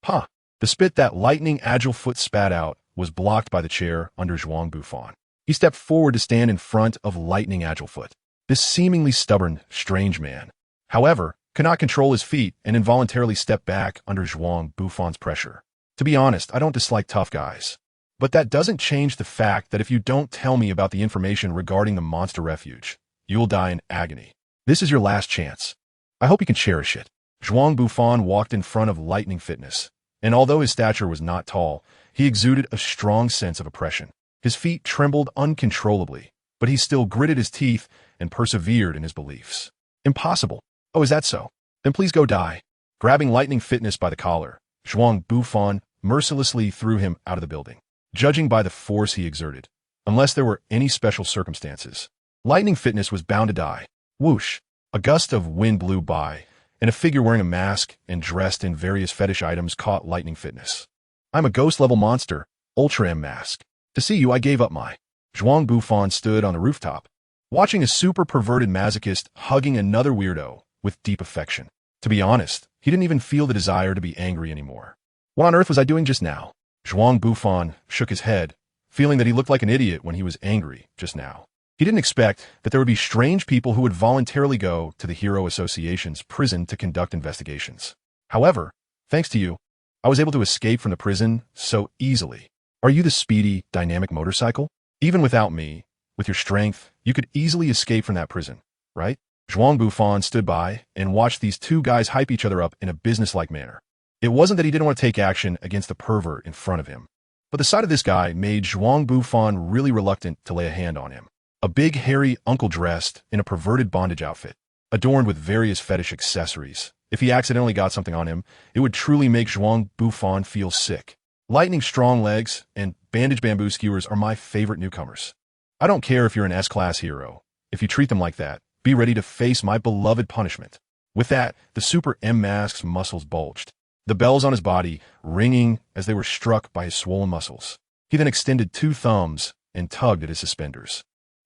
Huh. The spit that lightning-agile foot spat out was blocked by the chair under Zhuang Bufan. He stepped forward to stand in front of lightning-agile foot. This seemingly stubborn, strange man, however, could not control his feet and involuntarily stepped back under Zhuang Bufan's pressure. To be honest, I don't dislike tough guys. But that doesn't change the fact that if you don't tell me about the information regarding the monster refuge, you will die in agony. This is your last chance. I hope you can cherish it. Zhuang Bufan walked in front of lightning fitness, and although his stature was not tall, he exuded a strong sense of oppression. His feet trembled uncontrollably, but he still gritted his teeth and persevered in his beliefs. Impossible. Oh, is that so? Then please go die. Grabbing lightning fitness by the collar, Zhuang Bufan mercilessly threw him out of the building. Judging by the force he exerted, unless there were any special circumstances, lightning fitness was bound to die. Whoosh! A gust of wind blew by, and a figure wearing a mask and dressed in various fetish items caught lightning fitness. I'm a ghost-level monster, Ultra M mask. To see you, I gave up my... Zhuang Bufan stood on the rooftop, watching a super-perverted masochist hugging another weirdo with deep affection. To be honest, he didn't even feel the desire to be angry anymore. What on earth was I doing just now? Zhuang Bufan shook his head, feeling that he looked like an idiot when he was angry just now. He didn't expect that there would be strange people who would voluntarily go to the Hero Association's prison to conduct investigations. However, thanks to you, I was able to escape from the prison so easily. Are you the speedy, dynamic motorcycle? Even without me, with your strength, you could easily escape from that prison, right? Zhuang Bufan stood by and watched these two guys hype each other up in a businesslike manner. It wasn't that he didn't want to take action against the pervert in front of him, but the sight of this guy made Zhuang Bufan really reluctant to lay a hand on him. A big, hairy uncle dressed in a perverted bondage outfit, adorned with various fetish accessories. If he accidentally got something on him, it would truly make Zhuang Bufan feel sick. Lightning strong legs and bandage bamboo skewers are my favorite newcomers. I don't care if you're an S-class hero. If you treat them like that, be ready to face my beloved punishment. With that, the Super M mask's muscles bulged, the bells on his body ringing as they were struck by his swollen muscles. He then extended two thumbs and tugged at his suspenders.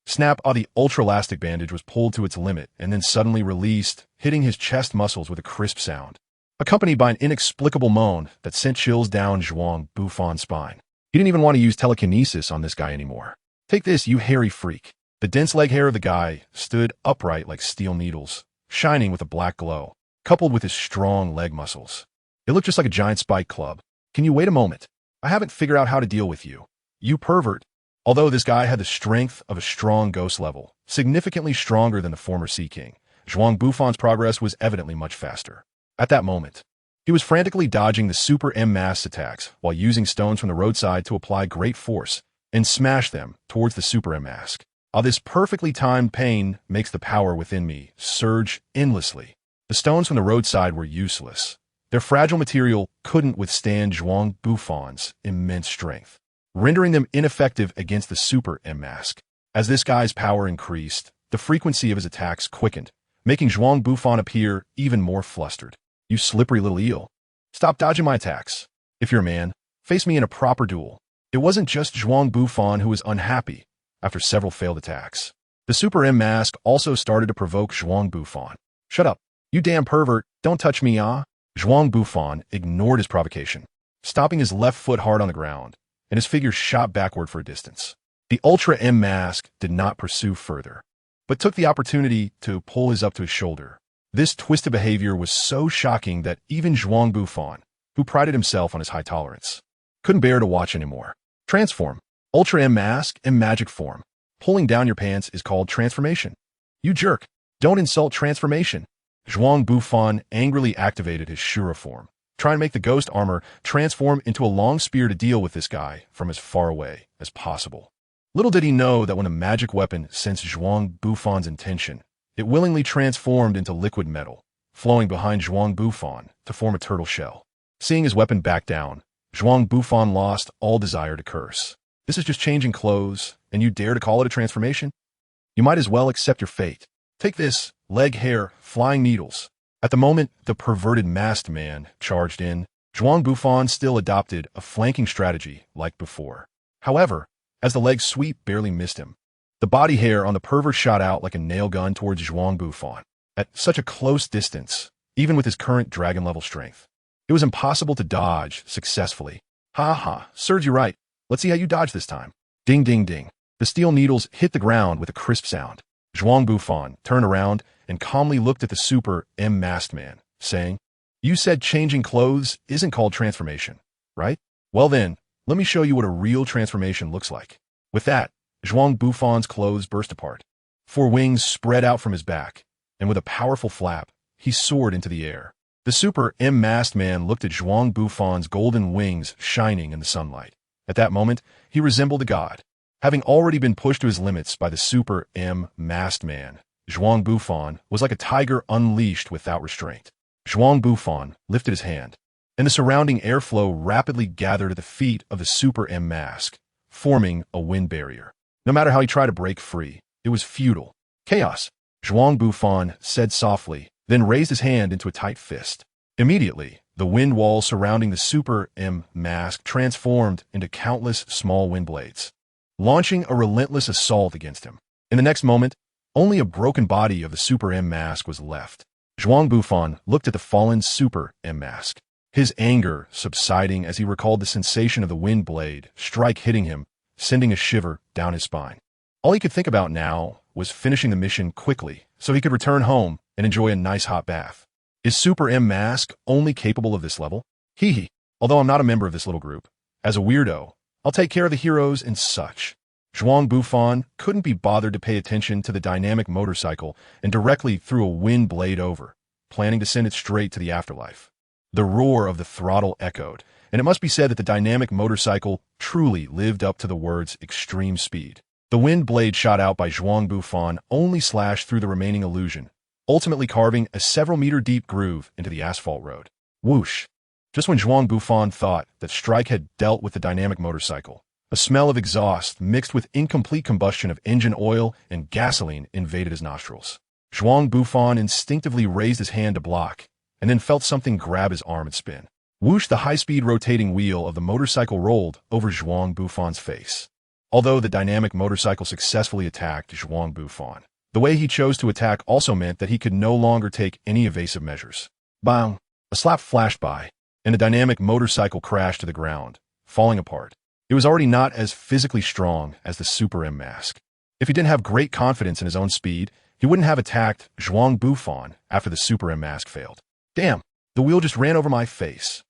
Snap! The ultra-elastic bandage was pulled to its limit and then suddenly released, hitting his chest muscles with a crisp sound, accompanied by an inexplicable moan that sent chills down Zhuang Bufan's spine. He didn't even want to use telekinesis on this guy anymore. Take this, you hairy freak. The dense leg hair of the guy stood upright like steel needles, shining with a black glow, coupled with his strong leg muscles. It looked just like a giant spike club. Can you wait a moment? I haven't figured out how to deal with you. You pervert. Although this guy had the strength of a strong ghost level, significantly stronger than the former Sea King, Zhuang Bufan's progress was evidently much faster. At that moment, he was frantically dodging the Super M mass attacks while using stones from the roadside to apply great force and smash them towards the Super M mask. This perfectly timed pain makes the power within me surge endlessly. The stones from the roadside were useless. Their fragile material couldn't withstand Zhuang Bufan's immense strength, rendering them ineffective against the Super M mask. As this guy's power increased, the frequency of his attacks quickened, making Zhuang Bufan appear even more flustered. You slippery little eel. Stop dodging my attacks. If you're a man, face me in a proper duel. It wasn't just Zhuang Bufan who was unhappy after several failed attacks. The Super M mask also started to provoke Zhuang Bufan. Shut up. You damn pervert. Don't touch me, ah. Zhuang Bufan ignored his provocation, stopping his left foot hard on the ground, and his figure shot backward for a distance. The Ultra M mask did not pursue further, but took the opportunity to pull his up to his shoulder. This twisted behavior was so shocking that even Zhuang Bufan, who prided himself on his high tolerance, couldn't bear to watch anymore. Transform. Ultra M mask and magic form. Pulling down your pants is called transformation. You jerk. Don't insult transformation. Zhuang Bufan angrily activated his Shura form, trying to make the ghost armor transform into a long spear to deal with this guy from as far away as possible. Little did he know that when a magic weapon sensed Zhuang Bufan's intention, it willingly transformed into liquid metal, flowing behind Zhuang Bufan to form a turtle shell. Seeing his weapon back down, Zhuang Bufan lost all desire to curse. This is just changing clothes, and you dare to call it a transformation? You might as well accept your fate. Take this, leg hair, flying needles. At the moment the perverted masked man charged in, Zhuang Bufan still adopted a flanking strategy like before. However, as the leg sweep barely missed him, the body hair on the pervert shot out like a nail gun towards Zhuang Bufan. At such a close distance, even with his current dragon-level strength, it was impossible to dodge successfully. Ha ha, serves you right. Let's see how you dodge this time. Ding ding ding. The steel needles hit the ground with a crisp sound. Zhuang Bufan turned around and calmly looked at the super masked man, saying, "You said changing clothes isn't called transformation, right? Well then, let me show you what a real transformation looks like." With that, Zhuang Bufan's clothes burst apart. 4 wings spread out from his back, and with a powerful flap, he soared into the air. The super masked man looked at Zhuang Bufan's golden wings shining in the sunlight. At that moment, he resembled a god. Having already been pushed to his limits by the super masked man, Zhuang Bufan was like a tiger unleashed without restraint. Zhuang Bufan lifted his hand, and the surrounding airflow rapidly gathered at the feet of the super mask, forming a wind barrier. No matter how he tried to break free, it was futile. Chaos, Zhuang Bufan said softly, then raised his hand into a tight fist. Immediately, the wind wall surrounding the super mask transformed into countless small wind blades, launching a relentless assault against him. In the next moment, only a broken body of the super mask was left. Zhuang Bufan looked at the fallen super mask, his anger subsiding as he recalled the sensation of the wind blade strike hitting him, sending a shiver down his spine. All he could think about now was finishing the mission quickly so he could return home and enjoy a nice hot bath. Is Super Mask only capable of this level? Hee hee. Although I'm not a member of this little group, as a weirdo, I'll take care of the heroes and such. Zhuang Bufan couldn't be bothered to pay attention to the dynamic motorcycle and directly threw a wind blade over, planning to send it straight to the afterlife. The roar of the throttle echoed, and it must be said that the dynamic motorcycle truly lived up to the words extreme speed. The wind blade shot out by Zhuang Bufan only slashed through the remaining illusion, ultimately carving a several-meter-deep groove into the asphalt road. Whoosh! Just when Zhuang Bufan thought that Strike had dealt with the dynamic motorcycle, a smell of exhaust mixed with incomplete combustion of engine oil and gasoline invaded his nostrils. Zhuang Bufan instinctively raised his hand to block, and then felt something grab his arm and spin. Whoosh! The high-speed rotating wheel of the motorcycle rolled over Zhuang Bufan's face. Although the dynamic motorcycle successfully attacked Zhuang Bufan, the way he chose to attack also meant that he could no longer take any evasive measures. Bang! A slap flashed by, and the dynamic motorcycle crashed to the ground, falling apart. It was already not as physically strong as the Super M Mask. If he didn't have great confidence in his own speed, he wouldn't have attacked Zhuang Bufan after the Super M Mask failed. Damn, the wheel just ran over my face.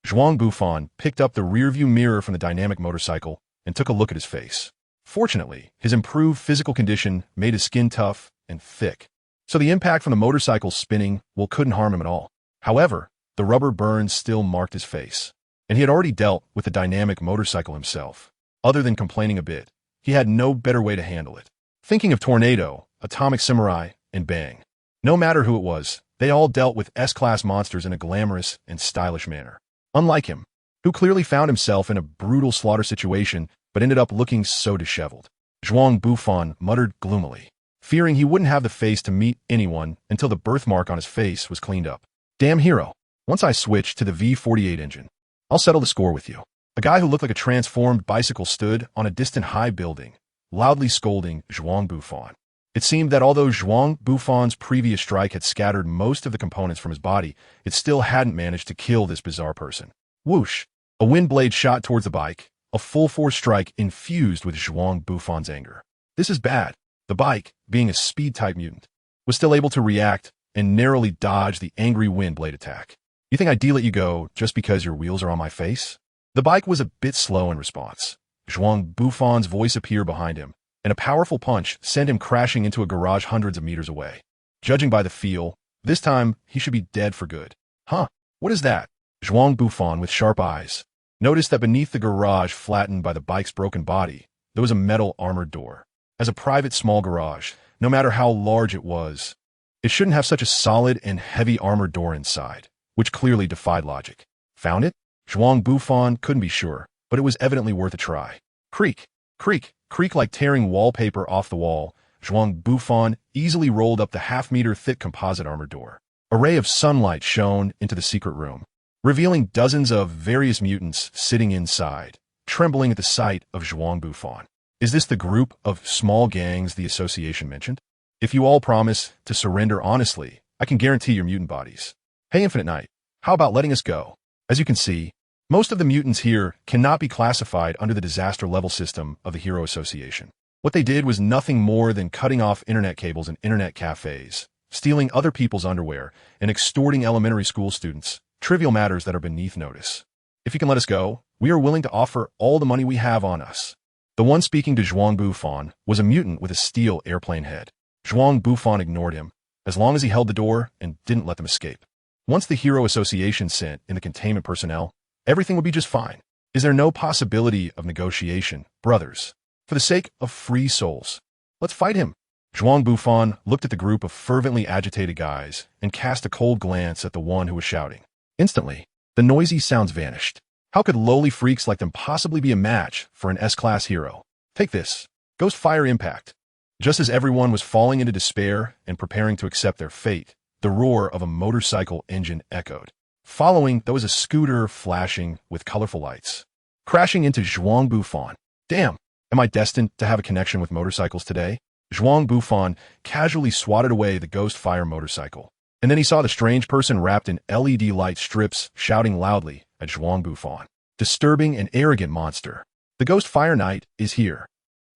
Zhuang Bufan picked up the rearview mirror from the dynamic motorcycle and took a look at his face. Fortunately, his improved physical condition made his skin tough and thick, so the impact from the motorcycle spinning couldn't harm him at all. However, the rubber burns still marked his face, and he had already dealt with the dynamic motorcycle himself. Other than complaining a bit, he had no better way to handle it. Thinking of Tornado, Atomic Samurai, and Bang. No matter who it was, they all dealt with S-class monsters in a glamorous and stylish manner. Unlike him, who clearly found himself in a brutal slaughter situation but ended up looking so disheveled. Zhuang Bufan muttered gloomily, fearing he wouldn't have the face to meet anyone until the birthmark on his face was cleaned up. Damn hero, once I switch to the V48 engine, I'll settle the score with you. A guy who looked like a transformed bicycle stood on a distant high building, loudly scolding Zhuang Bufan. It seemed that although Zhuang Bufan's previous strike had scattered most of the components from his body, it still hadn't managed to kill this bizarre person. Whoosh! A wind blade shot towards the bike, a full-force strike infused with Zhuang Bufan's anger. This is bad. The bike, being a speed-type mutant, was still able to react and narrowly dodge the angry wind blade attack. You think I'd let you go just because your wheels are on my face? The bike was a bit slow in response. Zhuang Bufan's voice appeared behind him, and a powerful punch sent him crashing into a garage hundreds of meters away. Judging by the feel, this time he should be dead for good. Huh, what is that? Zhuang Bufan, with sharp eyes, noticed that beneath the garage flattened by the bike's broken body, there was a metal armored door. As a private small garage, no matter how large it was, it shouldn't have such a solid and heavy armored door inside, which clearly defied logic. Found it? Zhuang Bufan couldn't be sure, but it was evidently worth a try. Creak, creak, creak like tearing wallpaper off the wall. Zhuang Bufan easily rolled up the half-meter thick composite armor door. A ray of sunlight shone into the secret room, revealing dozens of various mutants sitting inside, trembling at the sight of Zhuang Bufan. Is this the group of small gangs the association mentioned? If you all promise to surrender honestly, I can guarantee your mutant bodies. Hey, Infinite Knight, how about letting us go? As you can see, most of the mutants here cannot be classified under the disaster level system of the Hero Association. What they did was nothing more than cutting off internet cables in internet cafes, stealing other people's underwear, and extorting elementary school students, trivial matters that are beneath notice. If you can let us go, we are willing to offer all the money we have on us. The one speaking to Zhuang Bufan was a mutant with a steel airplane head. Zhuang Bufan ignored him, as long as he held the door and didn't let them escape. Once the Hero Association sent in the containment personnel, everything would be just fine. Is there no possibility of negotiation, brothers? For the sake of free souls, let's fight him. Zhuang Bufan looked at the group of fervently agitated guys and cast a cold glance at the one who was shouting. Instantly, the noisy sounds vanished. How could lowly freaks like them possibly be a match for an S-class hero? Take this. Ghost Fire Impact. Just as everyone was falling into despair and preparing to accept their fate, the roar of a motorcycle engine echoed. Following, there was a scooter flashing with colorful lights, crashing into Zhuang Bufan. Damn, am I destined to have a connection with motorcycles today? Zhuang Bufan casually swatted away the Ghost Fire motorcycle, and then he saw the strange person wrapped in LED light strips shouting loudly at Zhuang Bufan. Disturbing and arrogant monster. The Ghost Fire Knight is here.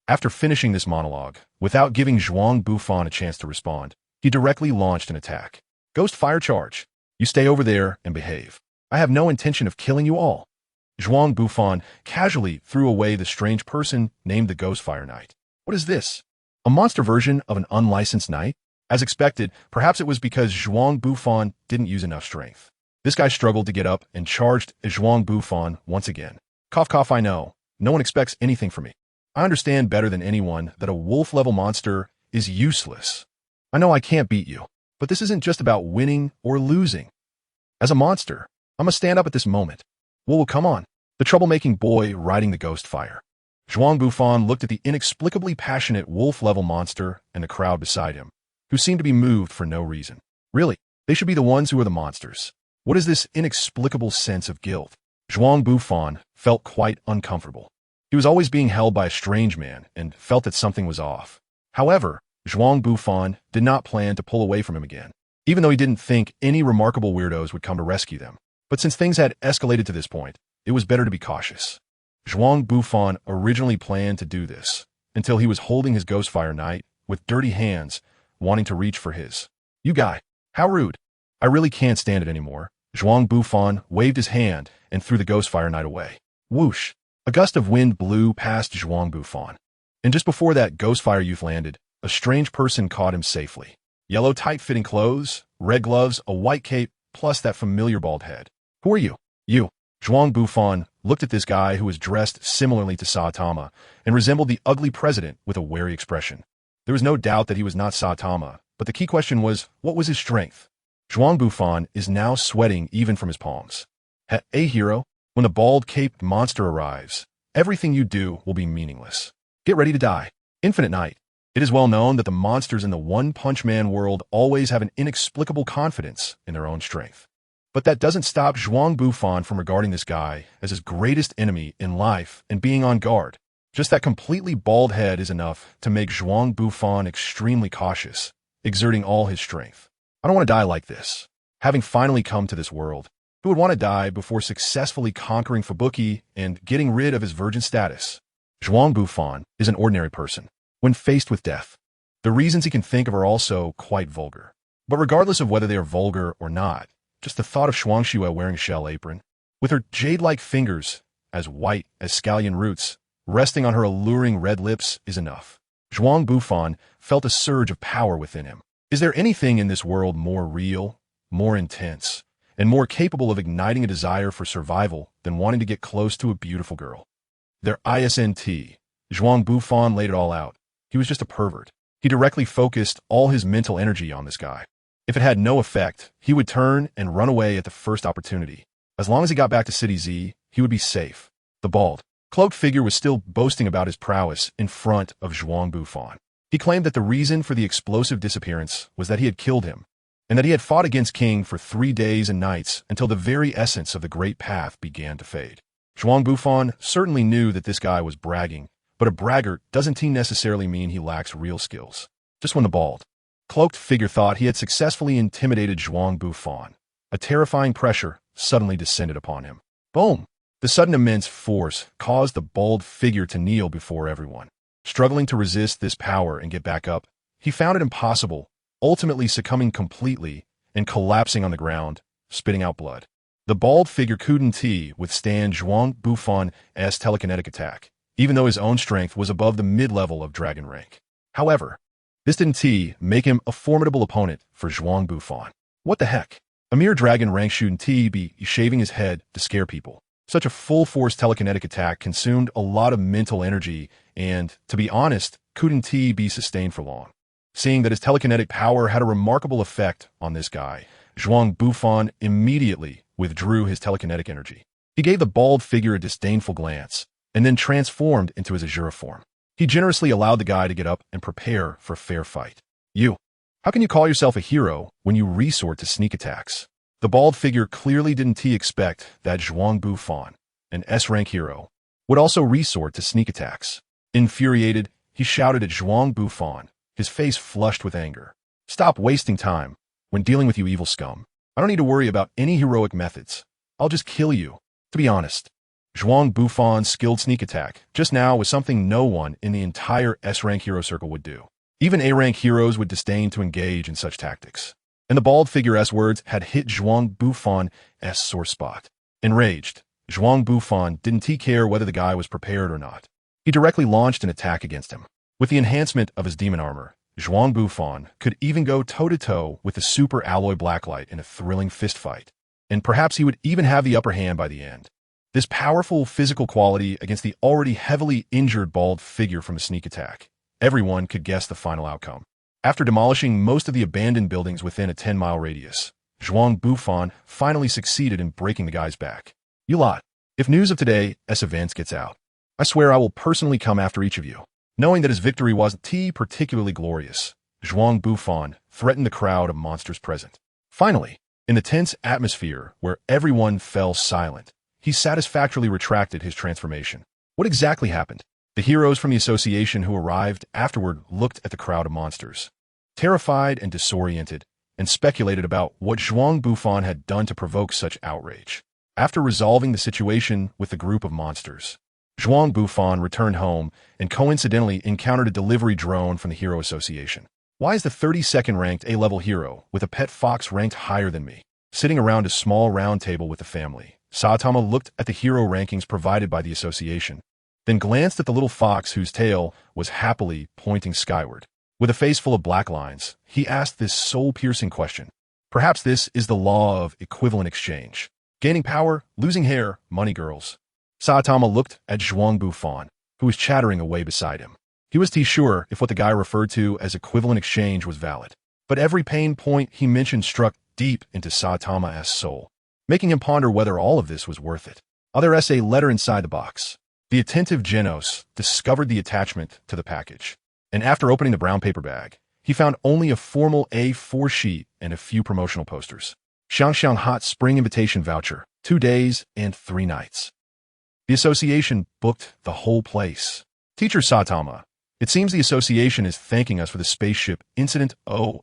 After finishing this monologue, without giving Zhuang Bufan a chance to respond, he directly launched an attack. Ghost Fire Charge. You stay over there and behave. I have no intention of killing you all. Zhuang Bufan casually threw away the strange person named the Ghost Fire Knight. What is this? A monster version of an unlicensed knight? As expected, perhaps it was because Zhuang Bufan didn't use enough strength. This guy struggled to get up and charged at Zhuang Bufan once again. Cough cough, I know. No one expects anything from me. I understand better than anyone that a wolf-level monster is useless. I know I can't beat you, but this isn't just about winning or losing. As a monster, I must stand up at this moment. Well, come on. The troublemaking boy riding the Ghost Fire. Zhuang Bufan looked at the inexplicably passionate wolf-level monster and the crowd beside him, who seemed to be moved for no reason. Really, they should be the ones who are the monsters. What is this inexplicable sense of guilt? Zhuang Bufan felt quite uncomfortable. He was always being held by a strange man and felt that something was off. However, Zhuang Bufan did not plan to pull away from him again, even though he didn't think any remarkable weirdos would come to rescue them. But since things had escalated to this point, it was better to be cautious. Zhuang Bufan originally planned to do this, until he was holding his Ghost Fire Knight with dirty hands, wanting to reach for his. You guy, how rude. I really can't stand it anymore. Zhuang Bufan waved his hand and threw the Ghost Fire Knight away. Whoosh! A gust of wind blew past Zhuang Bufan. And just before that Ghost Fire youth landed, a strange person caught him safely. Yellow tight-fitting clothes, red gloves, a white cape, plus that familiar bald head. Who are you? You. Zhuang Bufan looked at this guy who was dressed similarly to Saitama and resembled the ugly president with a wary expression. There was no doubt that he was not Saitama, but the key question was, what was his strength? Zhuang Bufan is now sweating even from his palms. Hey, hero, when the bald-caped monster arrives, everything you do will be meaningless. Get ready to die. Infinite Knight. It is well known that the monsters in the One Punch Man world always have an inexplicable confidence in their own strength. But that doesn't stop Zhuang Bufan from regarding this guy as his greatest enemy in life and being on guard. Just that completely bald head is enough to make Zhuang Bufan extremely cautious, exerting all his strength. I don't want to die like this. Having finally come to this world, who would want to die before successfully conquering Fubuki and getting rid of his virgin status? Zhuang Bufan is an ordinary person. When faced with death, the reasons he can think of are also quite vulgar. But regardless of whether they are vulgar or not, just the thought of Shuangxue wearing a shell apron, with her jade-like fingers, as white as scallion roots, resting on her alluring red lips is enough. Zhuang Bufan felt a surge of power within him. Is there anything in this world more real, more intense, and more capable of igniting a desire for survival than wanting to get close to a beautiful girl? Their ISNT. Zhuang Bufan laid it all out. He was just a pervert. He directly focused all his mental energy on this guy. If it had no effect, he would turn and run away at the first opportunity. As long as he got back to City Z, he would be safe. The bald, cloaked figure was still boasting about his prowess in front of Zhuang Bufan. He claimed that the reason for the explosive disappearance was that he had killed him, and that he had fought against King for 3 days and nights until the very essence of the Great Path began to fade. Zhuang Bufan certainly knew that this guy was bragging, but a braggart doesn't necessarily mean he lacks real skills. Just when the bald, cloaked figure thought he had successfully intimidated Zhuang Bufan, a terrifying pressure suddenly descended upon him. Boom! The sudden immense force caused the bald figure to kneel before everyone. Struggling to resist this power and get back up, he found it impossible, ultimately succumbing completely and collapsing on the ground, spitting out blood. The bald figure couldn't withstand Zhuang Bufan's telekinetic attack, even though his own strength was above the mid-level of dragon rank. However, this didn't make him a formidable opponent for Zhuang Bufan. What the heck? A mere dragon rank shouldn't be shaving his head to scare people. Such a full-force telekinetic attack consumed a lot of mental energy and, to be honest, couldn't be sustained for long. Seeing that his telekinetic power had a remarkable effect on this guy, Zhuang Bufan immediately withdrew his telekinetic energy. He gave the bald figure a disdainful glance, and then transformed into his Azura form. He generously allowed the guy to get up and prepare for a fair fight. You. How can you call yourself a hero when you resort to sneak attacks? The bald figure clearly didn't expect that Zhuang Bufan, an S-rank hero, would also resort to sneak attacks. Infuriated, he shouted at Zhuang Bufan, his face flushed with anger. Stop wasting time when dealing with you evil scum. I don't need to worry about any heroic methods. I'll just kill you. To be honest, Zhuang Bufan's skilled sneak attack just now was something no one in the entire S-rank hero circle would do. Even A-rank heroes would disdain to engage in such tactics. And the bald figure's words had hit Zhuang Bufan's sore spot. Enraged, Zhuang Bufan didn't care whether the guy was prepared or not. He directly launched an attack against him. With the enhancement of his demon armor, Zhuang Bufan could even go toe-to-toe with the super alloy blacklight in a thrilling fistfight, and perhaps he would even have the upper hand by the end. This powerful physical quality against the already heavily injured bald figure from a sneak attack, everyone could guess the final outcome. After demolishing most of the abandoned buildings within a 10-mile radius, Zhuang Bufan finally succeeded in breaking the guy's back. You lot, if news of today's events gets out, I swear I will personally come after each of you. Knowing that his victory wasn't particularly glorious, Zhuang Bufan threatened the crowd of monsters present. Finally, in the tense atmosphere where everyone fell silent, he satisfactorily retracted his transformation. What exactly happened? The heroes from the association who arrived afterward looked at the crowd of monsters, terrified and disoriented, and speculated about what Zhuang Bufan had done to provoke such outrage. After resolving the situation with the group of monsters, Zhuang Bufan returned home and coincidentally encountered a delivery drone from the Hero Association. Why is the 32nd ranked A-level hero with a pet fox ranked higher than me sitting around a small round table with the family? Saitama looked at the hero rankings provided by the association, then glanced at the little fox whose tail was happily pointing skyward. With a face full of black lines, he asked this soul-piercing question. Perhaps this is the law of equivalent exchange. Gaining power, losing hair, money girls. Saitama looked at Zhuang Bufan, who was chattering away beside him. He was sure if what the guy referred to as equivalent exchange was valid. But every pain point he mentioned struck deep into Saitama's soul, making him ponder whether all of this was worth it. There's a letter inside the box. The attentive Genos discovered the attachment to the package, and after opening the brown paper bag, he found only a formal A4 sheet and a few promotional posters. Xiangxiang Hot Spring Invitation Voucher, 2 days and 3 nights. The association booked the whole place. Teacher Saitama, it seems the association is thanking us for the spaceship incident. A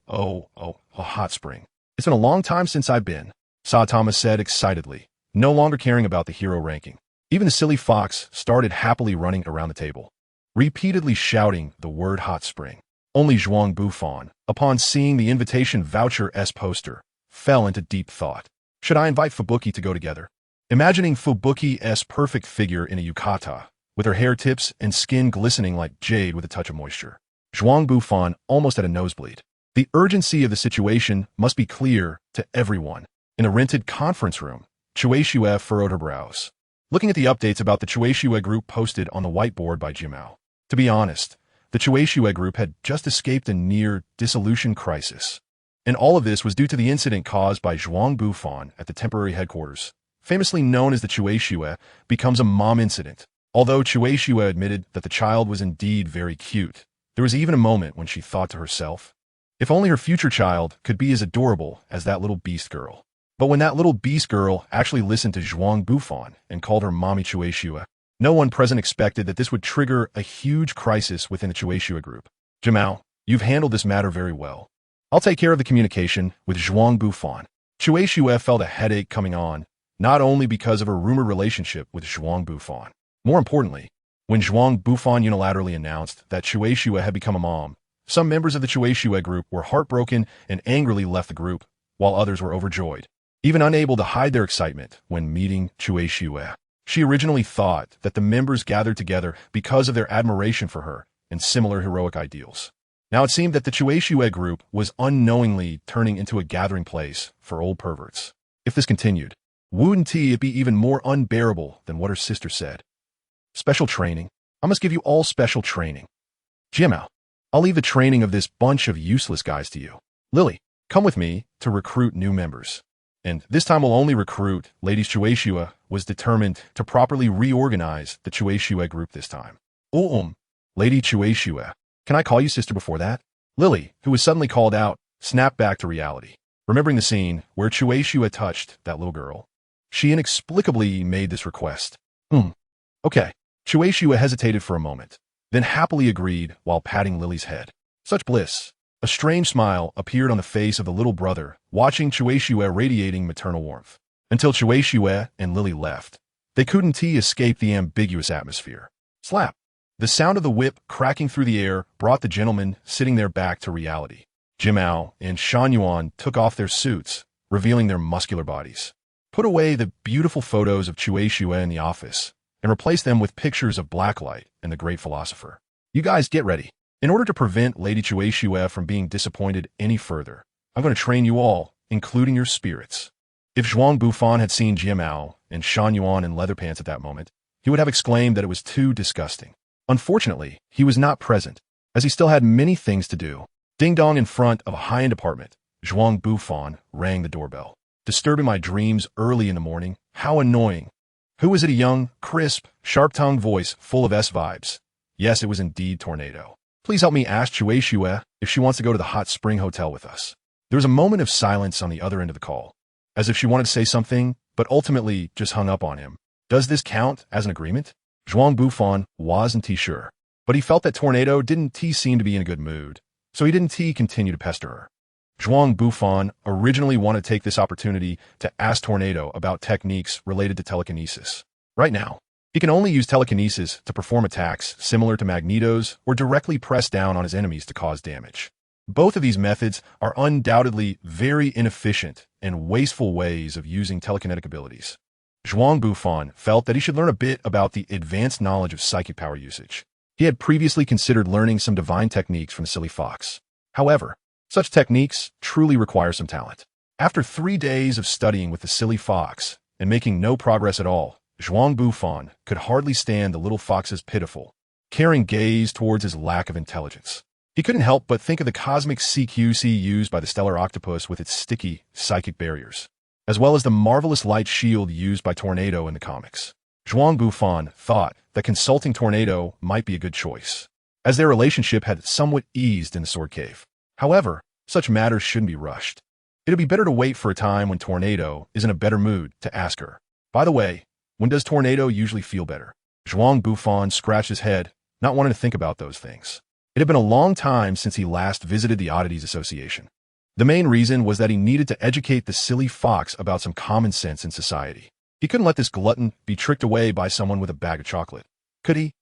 hot spring. It's been a long time since I've been, Saitama said excitedly, no longer caring about the hero ranking. Even the silly fox started happily running around the table, repeatedly shouting the word hot spring. Only Zhuang Bufan, upon seeing the invitation voucher-s poster, fell into deep thought. Should I invite Fubuki to go together? Imagining Fubuki's perfect figure in a yukata, with her hair tips and skin glistening like jade with a touch of moisture, Zhuang Bufan almost had a nosebleed. The urgency of the situation must be clear to everyone. In a rented conference room, Chueishue furrowed her brows, looking at the updates about the Chueishue group posted on the whiteboard by Jimao. To be honest, the Chueishue group had just escaped a near dissolution crisis. And all of this was due to the incident caused by Zhuang Bufan at the temporary headquarters. famously known as the Chueshue, becomes a mom incident. Although Chueshue admitted that the child was indeed very cute, there was even a moment when she thought to herself, if only her future child could be as adorable as that little beast girl. But when that little beast girl actually listened to Zhuang Bufan and called her Mommy Chueshue, no one present expected that this would trigger a huge crisis within the Chueshue group. Jamao, you've handled this matter very well. I'll take care of the communication with Zhuang Bufan. Chueshue felt a headache coming on, not only because of her rumored relationship with Zhuang Bufan. More importantly, when Zhuang Bufan unilaterally announced that Chueshue had become a mom, some members of the Chueshue group were heartbroken and angrily left the group, while others were overjoyed, even unable to hide their excitement when meeting Chueshue. She originally thought that the members gathered together because of their admiration for her and similar heroic ideals. Now it seemed that the Chueshue group was unknowingly turning into a gathering place for old perverts. If this continued, wouldn't it be even more unbearable than what her sister said? Special training. I must give you all special training. Jimao, I'll leave the training of this bunch of useless guys to you. Lily, come with me to recruit new members. And this time we'll only recruit ladies. Chueshue was determined to properly reorganize the Chueshue group this time. Lady Chueshue, can I call you sister before that? Lily, who was suddenly called out, snapped back to reality, remembering the scene where Chueshue touched that little girl. She inexplicably made this request. Okay. Chueshue hesitated for a moment, then happily agreed while patting Lily's head. Such bliss. A strange smile appeared on the face of the little brother, watching Chueshue radiating maternal warmth. Until Chueshue and Lily left, they couldn't escape the ambiguous atmosphere. Slap. The sound of the whip cracking through the air brought the gentlemen sitting there back to reality. Jimao and Shan Yuan took off their suits, revealing their muscular bodies. Put away the beautiful photos of Chueshue in the office, and replace them with pictures of Blacklight and the great philosopher. You guys get ready. In order to prevent Lady Chueshue from being disappointed any further, I'm going to train you all, including your spirits. If Zhuang Bufan had seen Jimao and Shan Yuan in leather pants at that moment, he would have exclaimed that it was too disgusting. Unfortunately, he was not present, as he still had many things to do. Ding-dong in front of a high-end apartment, Zhuang Bufan rang the doorbell. Disturbing my dreams early in the morning, how annoying. Who was it? A young, crisp, sharp-tongued voice full of S-vibes. Yes, it was indeed Tornado. Please help me ask Chueshue if she wants to go to the hot spring hotel with us. There was a moment of silence on the other end of the call, as if she wanted to say something, but ultimately just hung up on him. Does this count as an agreement? Zhuang Bufan wasn't sure, but he felt that Tornado didn't seem to be in a good mood, so he didn't continue to pester her. Zhuang Bufan originally wanted to take this opportunity to ask Tornado about techniques related to telekinesis. Right now, he can only use telekinesis to perform attacks similar to Magneto's or directly press down on his enemies to cause damage. Both of these methods are undoubtedly very inefficient and wasteful ways of using telekinetic abilities. Zhuang Bufan felt that he should learn a bit about the advanced knowledge of psychic power usage. He had previously considered learning some divine techniques from the Silly Fox. However, such techniques truly require some talent. After 3 days of studying with the Silly Fox and making no progress at all, Zhuang Bufan could hardly stand the little fox's pitiful, caring gaze towards his lack of intelligence. He couldn't help but think of the cosmic CQC used by the stellar octopus with its sticky, psychic barriers, as well as the marvelous light shield used by Tornado in the comics. Zhuang Bufan thought that consulting Tornado might be a good choice, as their relationship had somewhat eased in the Sword Cave. However, such matters shouldn't be rushed. It'd be better to wait for a time when Tornado is in a better mood to ask her. By the way, when does Tornado usually feel better? Zhuang Bufan scratched his head, not wanting to think about those things. It had been a long time since he last visited the Oddities Association. The main reason was that he needed to educate the Silly Fox about some common sense in society. He couldn't let this glutton be tricked away by someone with a bag of chocolate. Could he?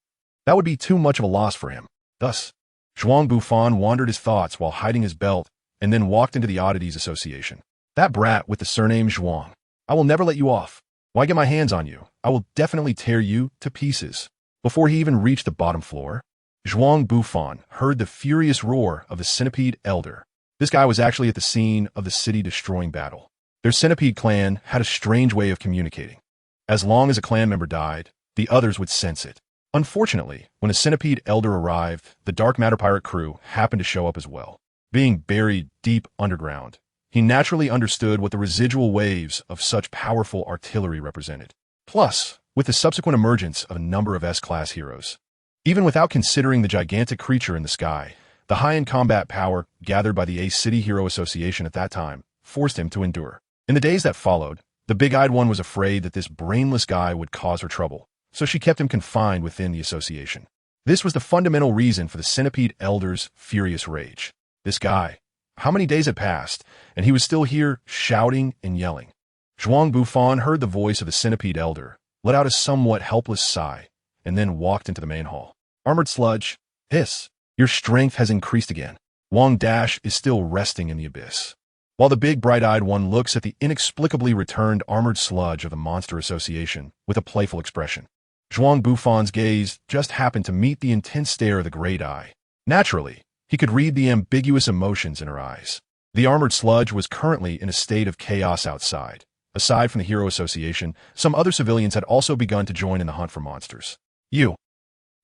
That would be too much of a loss for him. Thus, Zhuang Bufan wandered his thoughts while hiding his belt and then walked into the Oddities Association. That brat with the surname Zhuang. I will never let you off. Why get my hands on you? I will definitely tear you to pieces. Before he even reached the bottom floor, Zhuang Bufan heard the furious roar of the Centipede Elder. This guy was actually at the scene of the city-destroying battle. Their Centipede clan had a strange way of communicating. As long as a clan member died, the others would sense it. Unfortunately, when the Centipede Elder arrived, the Dark Matter Pirate crew happened to show up as well. Being buried deep underground, He naturally understood what the residual waves of such powerful artillery represented. Plus, with the subsequent emergence of a number of S-class heroes. Even without considering the gigantic creature in the sky, the high-end combat power gathered by the Ace City Hero Association at that time forced him to endure. In the days that followed, the big-eyed one was afraid that this brainless guy would cause her trouble, so she kept him confined within the association. This was the fundamental reason for the Centipede Elder's furious rage. This guy. How many days had passed, and he was still here, shouting and yelling. Zhuang Bufan heard the voice of the Centipede Elder, let out a somewhat helpless sigh, and then walked into the main hall. Armored Sludge, hiss. Your strength has increased again. Wang Dash is still resting in the abyss. While the big bright-eyed one looks at the inexplicably returned Armored Sludge of the Monster Association with a playful expression. Zhuang Bufan's gaze just happened to meet the intense stare of the Great Eye. Naturally, he could read the ambiguous emotions in her eyes. The Armored Sludge was currently in a state of chaos outside. Aside from the Hero Association, some other civilians had also begun to join in the hunt for monsters. You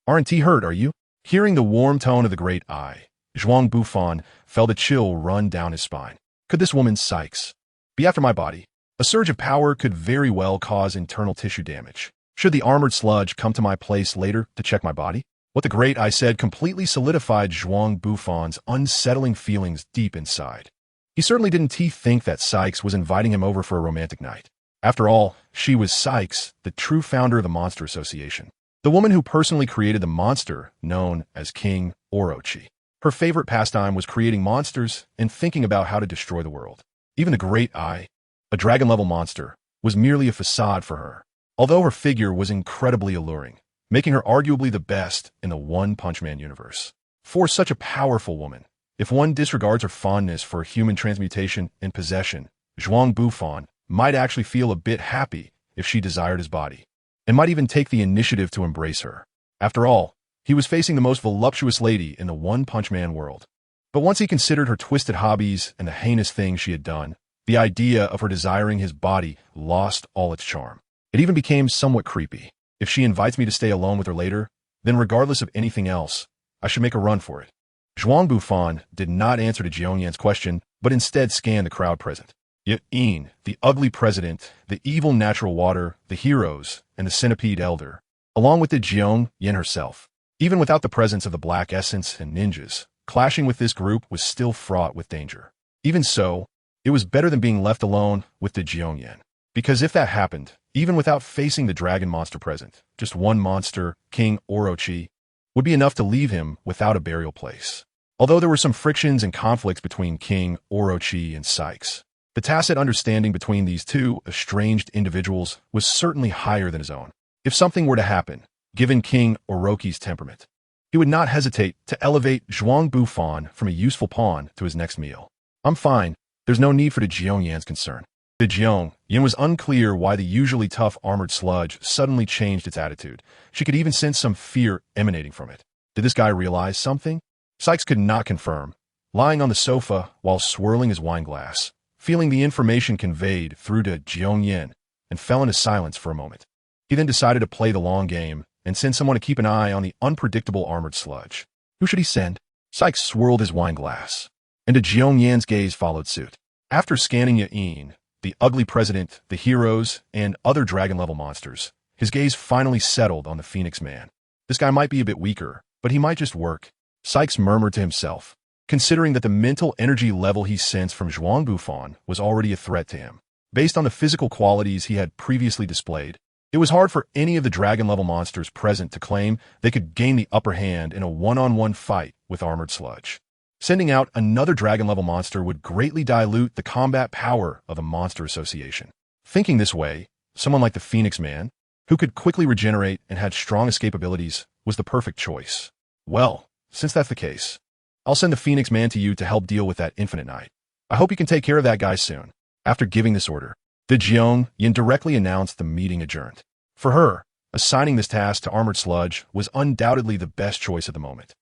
aren't hurt, are you? Hearing the warm tone of the Great Eye, Zhuang Bufan felt a chill run down his spine. Could this woman, Sykes, be after my body? A surge of power could very well cause internal tissue damage. Should the Armored Sludge come to my place later to check my body? What the Great Eye said completely solidified Zhuang Bufan's unsettling feelings deep inside. He certainly didn't think that Sykes was inviting him over for a romantic night. After all, she was Sykes, the true founder of the Monster Association. The woman who personally created the monster known as King Orochi. Her favorite pastime was creating monsters and thinking about how to destroy the world. Even the Great Eye, a dragon-level monster, was merely a facade for her, although her figure was incredibly alluring, making her arguably the best in the One Punch Man universe. For such a powerful woman, if one disregards her fondness for human transmutation and possession, Zhuang Bufan might actually feel a bit happy if she desired his body, and might even take the initiative to embrace her. After all, he was facing the most voluptuous lady in the One Punch Man world. But once he considered her twisted hobbies and the heinous things she had done, the idea of her desiring his body lost all its charm. It even became somewhat creepy. If she invites me to stay alone with her later, then regardless of anything else, I should make a run for it. Zhuang Bufan did not answer to Jiang Yan's question, but instead scanned the crowd present. Yin, the ugly president, the evil natural water, the heroes, and the Centipede Elder, along with the Jiang Yan herself. Even without the presence of the Black Essence and ninjas, clashing with this group was still fraught with danger. Even so, it was better than being left alone with the Jiang Yan. Because if that happened, even without facing the dragon monster present, just one monster, King Orochi, would be enough to leave him without a burial place. Although there were some frictions and conflicts between King Orochi and Sykes, the tacit understanding between these two estranged individuals was certainly higher than his own. If something were to happen, given King Orochi's temperament, he would not hesitate to elevate Zhuang Bufan from a useful pawn to his next meal. I'm fine. There's no need for the Jiang Yan's concern. The Jiang Yan was unclear why the usually tough Armored Sludge suddenly changed its attitude. She could even sense some fear emanating from it. Did this guy realize something? Sykes could not confirm, lying on the sofa while swirling his wine glass, feeling the information conveyed through to Jiang Yan, and fell into silence for a moment. He then decided to play the long game and send someone to keep an eye on the unpredictable Armored Sludge. Who should he send? Sykes swirled his wine glass, and Jiang Yan's gaze followed suit. After scanning Yin, the ugly president, the heroes, and other dragon-level monsters, his gaze finally settled on the Phoenix Man. This guy might be a bit weaker, but he might just work. Sykes murmured to himself, considering that the mental energy level he sensed from Zhuang Bufan was already a threat to him. Based on the physical qualities he had previously displayed, it was hard for any of the dragon-level monsters present to claim they could gain the upper hand in a one-on-one fight with Armored Sludge. Sending out another dragon-level monster would greatly dilute the combat power of the Monster Association. Thinking this way, someone like the Phoenix Man, who could quickly regenerate and had strong escape abilities, was the perfect choice. Well, since that's the case, I'll send the Phoenix Man to you to help deal with that Infinite Knight. I hope you can take care of that guy soon. After giving this order, the Jiang Yan directly announced the meeting adjourned. For her, assigning this task to Armored Sludge was undoubtedly the best choice at the moment.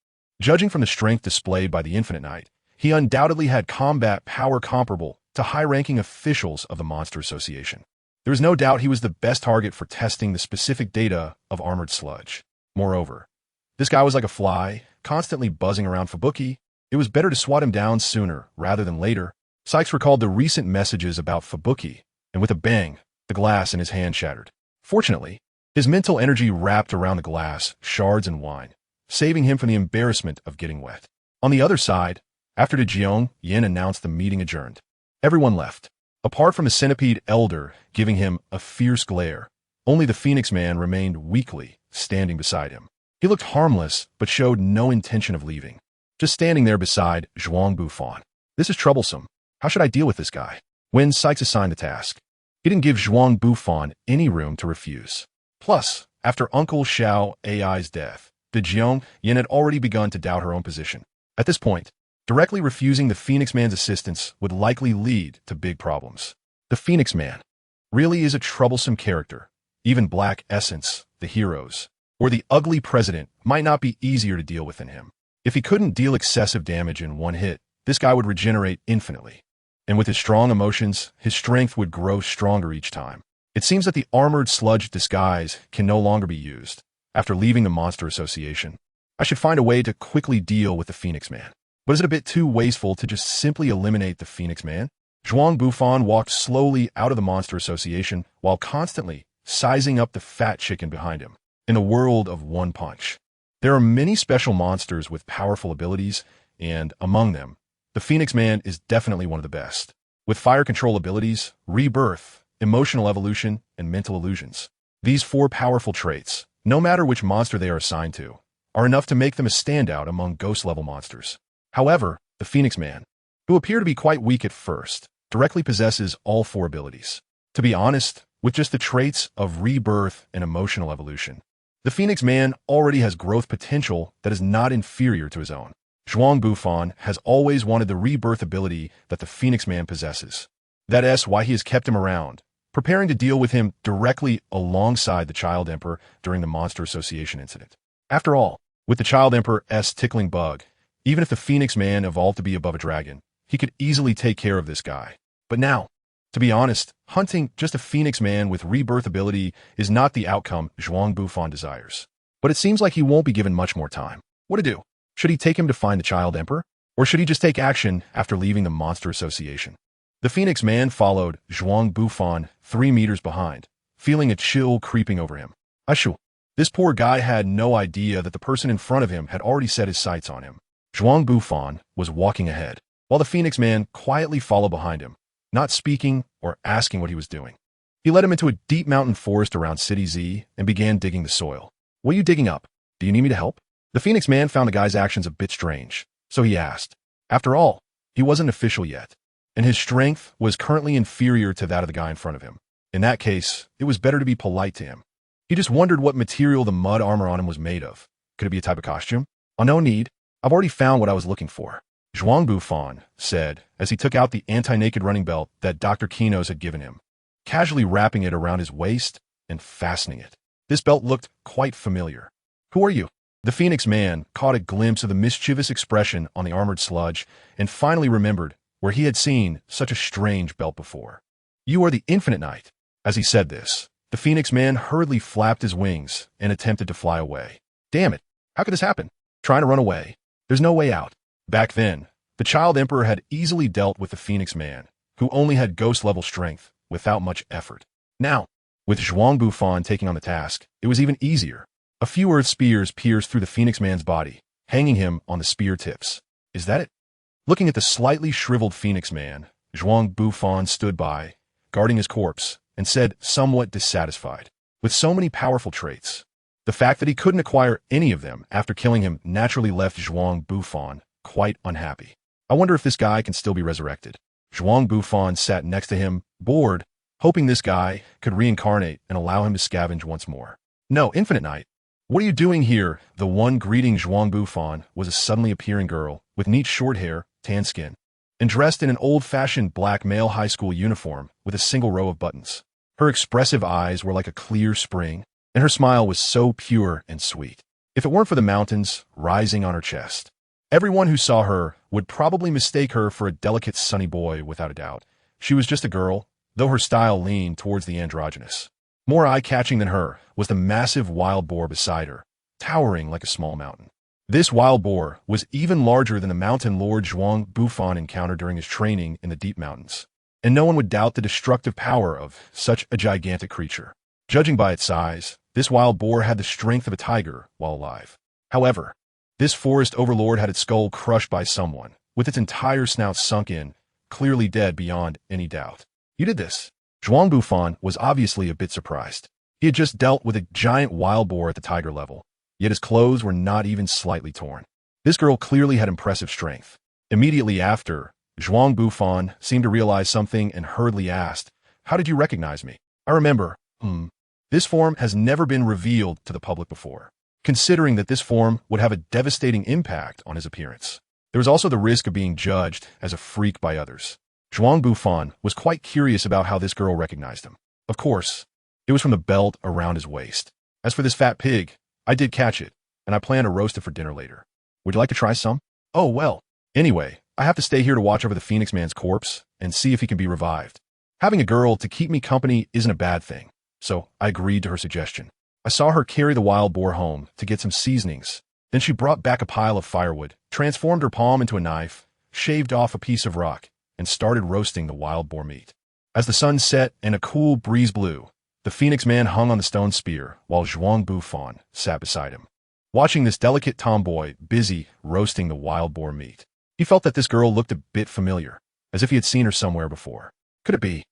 Judging from the strength displayed by the Infinite Knight, he undoubtedly had combat power comparable to high-ranking officials of the Monster Association. There was no doubt he was the best target for testing the specific data of Armored Sludge. Moreover, this guy was like a fly, constantly buzzing around Fubuki. It was better to swat him down sooner rather than later. Sykes recalled the recent messages about Fubuki, and with a bang, the glass in his hand shattered. Fortunately, his mental energy wrapped around the glass, shards and wine, saving him from the embarrassment of getting wet. On the other side, after the Jiang, Yin announced the meeting adjourned. Everyone left, apart from the centipede elder giving him a fierce glare. Only the Phoenix Man remained weakly, standing beside him. He looked harmless, but showed no intention of leaving. Just standing there beside Zhuang Bufan. This is troublesome. How should I deal with this guy? When Sykes assigned the task, he didn't give Zhuang Bufan any room to refuse. Plus, after Uncle Xiao AI's death, the Jiang Yin had already begun to doubt her own position. At this point, directly refusing the Phoenix Man's assistance would likely lead to big problems. The Phoenix Man really is a troublesome character. Even Black Essence, the heroes, or the ugly president might not be easier to deal with than him. If he couldn't deal excessive damage in one hit, this guy would regenerate infinitely. And with his strong emotions, his strength would grow stronger each time. It seems that the armored sludge disguise can no longer be used after leaving the Monster Association. I should find a way to quickly deal with the Phoenix Man. But is it a bit too wasteful to just simply eliminate the Phoenix Man? Zhuang Bufan walked slowly out of the Monster Association while constantly sizing up the fat chicken behind him. In the world of One Punch, there are many special monsters with powerful abilities, and among them, the Phoenix Man is definitely one of the best. With fire control abilities, rebirth, emotional evolution, and mental illusions. These 4 powerful traits, no matter which monster they are assigned to, are enough to make them a standout among ghost-level monsters. However, the Phoenix Man, who appear to be quite weak at first, directly possesses all 4 abilities. To be honest, with just the traits of rebirth and emotional evolution, the Phoenix Man already has growth potential that is not inferior to his own. Zhuang Bufan has always wanted the rebirth ability that the Phoenix Man possesses. That's why he has kept him around, preparing to deal with him directly alongside the Child Emperor during the Monster Association incident. After all, with the Child Emperor's tickling bug, even if the Phoenix Man evolved to be above a dragon, he could easily take care of this guy. But now, to be honest, hunting just a Phoenix Man with rebirth ability is not the outcome Zhuang Bufan desires. But it seems like he won't be given much more time. What to do? Should he take him to find the Child Emperor? Or should he just take action after leaving the Monster Association? The Phoenix Man followed Zhuang Bufan 3 meters behind, feeling a chill creeping over him. Ashu. This poor guy had no idea that the person in front of him had already set his sights on him. Zhuang Bufan was walking ahead, while the Phoenix Man quietly followed behind him, not speaking or asking what he was doing. He led him into a deep mountain forest around City Z and began digging the soil. What are you digging up? Do you need me to help? The Phoenix Man found the guy's actions a bit strange, so he asked. After all, he wasn't official yet, and his strength was currently inferior to that of the guy in front of him. In that case, it was better to be polite to him. He just wondered what material the mud armor on him was made of. Could it be a type of costume? Oh, no need. I've already found what I was looking for. Zhuang Bufan said as he took out the anti-naked running belt that Dr. Kinos had given him, casually wrapping it around his waist and fastening it. This belt looked quite familiar. Who are you? The Phoenix Man caught a glimpse of the mischievous expression on the armored sludge and finally remembered where he had seen such a strange belt before. You are the Infinite Knight. As he said this, the Phoenix Man hurriedly flapped his wings and attempted to fly away. Damn it. How could this happen? Trying to run away. There's no way out. Back then, the Child Emperor had easily dealt with the Phoenix Man, who only had ghost-level strength, without much effort. Now, with Zhuang Bufan taking on the task, it was even easier. A few earth spears pierced through the Phoenix Man's body, hanging him on the spear tips. Is that it? Looking at the slightly shriveled Phoenix Man, Zhuang Bufan stood by, guarding his corpse, and said, somewhat dissatisfied. With so many powerful traits, the fact that he couldn't acquire any of them after killing him naturally left Zhuang Bufan quite unhappy. I wonder if this guy can still be resurrected. Zhuang Bufan sat next to him, bored, hoping this guy could reincarnate and allow him to scavenge once more. No, Infinite Knight. What are you doing here? The one greeting Zhuang Bufan was a suddenly appearing girl with neat short hair, tan skin, and dressed in an old-fashioned black male high school uniform with a single row of buttons. Her expressive eyes were like a clear spring, and her smile was so pure and sweet. If it weren't for the mountains rising on her chest, everyone who saw her would probably mistake her for a delicate sunny boy without a doubt. She was just a girl, though her style leaned towards the androgynous. More eye-catching than her was the massive wild boar beside her, towering like a small mountain. This wild boar was even larger than the mountain lord Zhuang Bufan encountered during his training in the deep mountains, and no one would doubt the destructive power of such a gigantic creature. Judging by its size, this wild boar had the strength of a tiger while alive. However, this forest overlord had its skull crushed by someone, with its entire snout sunk in, clearly dead beyond any doubt. You did this. Zhuang Bufan was obviously a bit surprised. He had just dealt with a giant wild boar at the tiger level, yet his clothes were not even slightly torn. This girl clearly had impressive strength. Immediately after, Zhuang Bufan seemed to realize something and hurriedly asked, "How did you recognize me?" "I remember. This form has never been revealed to the public before, considering that this form would have a devastating impact on his appearance. There was also the risk of being judged as a freak by others." Zhuang Bufan was quite curious about how this girl recognized him. Of course, it was from the belt around his waist. "As for this fat pig, I did catch it, and I plan to roast it for dinner later. Would you like to try some?" "Oh, well. Anyway, I have to stay here to watch over the Phoenix Man's corpse and see if he can be revived. Having a girl to keep me company isn't a bad thing." So I agreed to her suggestion. I saw her carry the wild boar home to get some seasonings. Then she brought back a pile of firewood, transformed her palm into a knife, shaved off a piece of rock, and started roasting the wild boar meat. As the sun set and a cool breeze blew, the Phoenix Man hung on the stone spear while Zhuang Bufan sat beside him, watching this delicate tomboy busy roasting the wild boar meat. He felt that this girl looked a bit familiar, as if he had seen her somewhere before. Could it be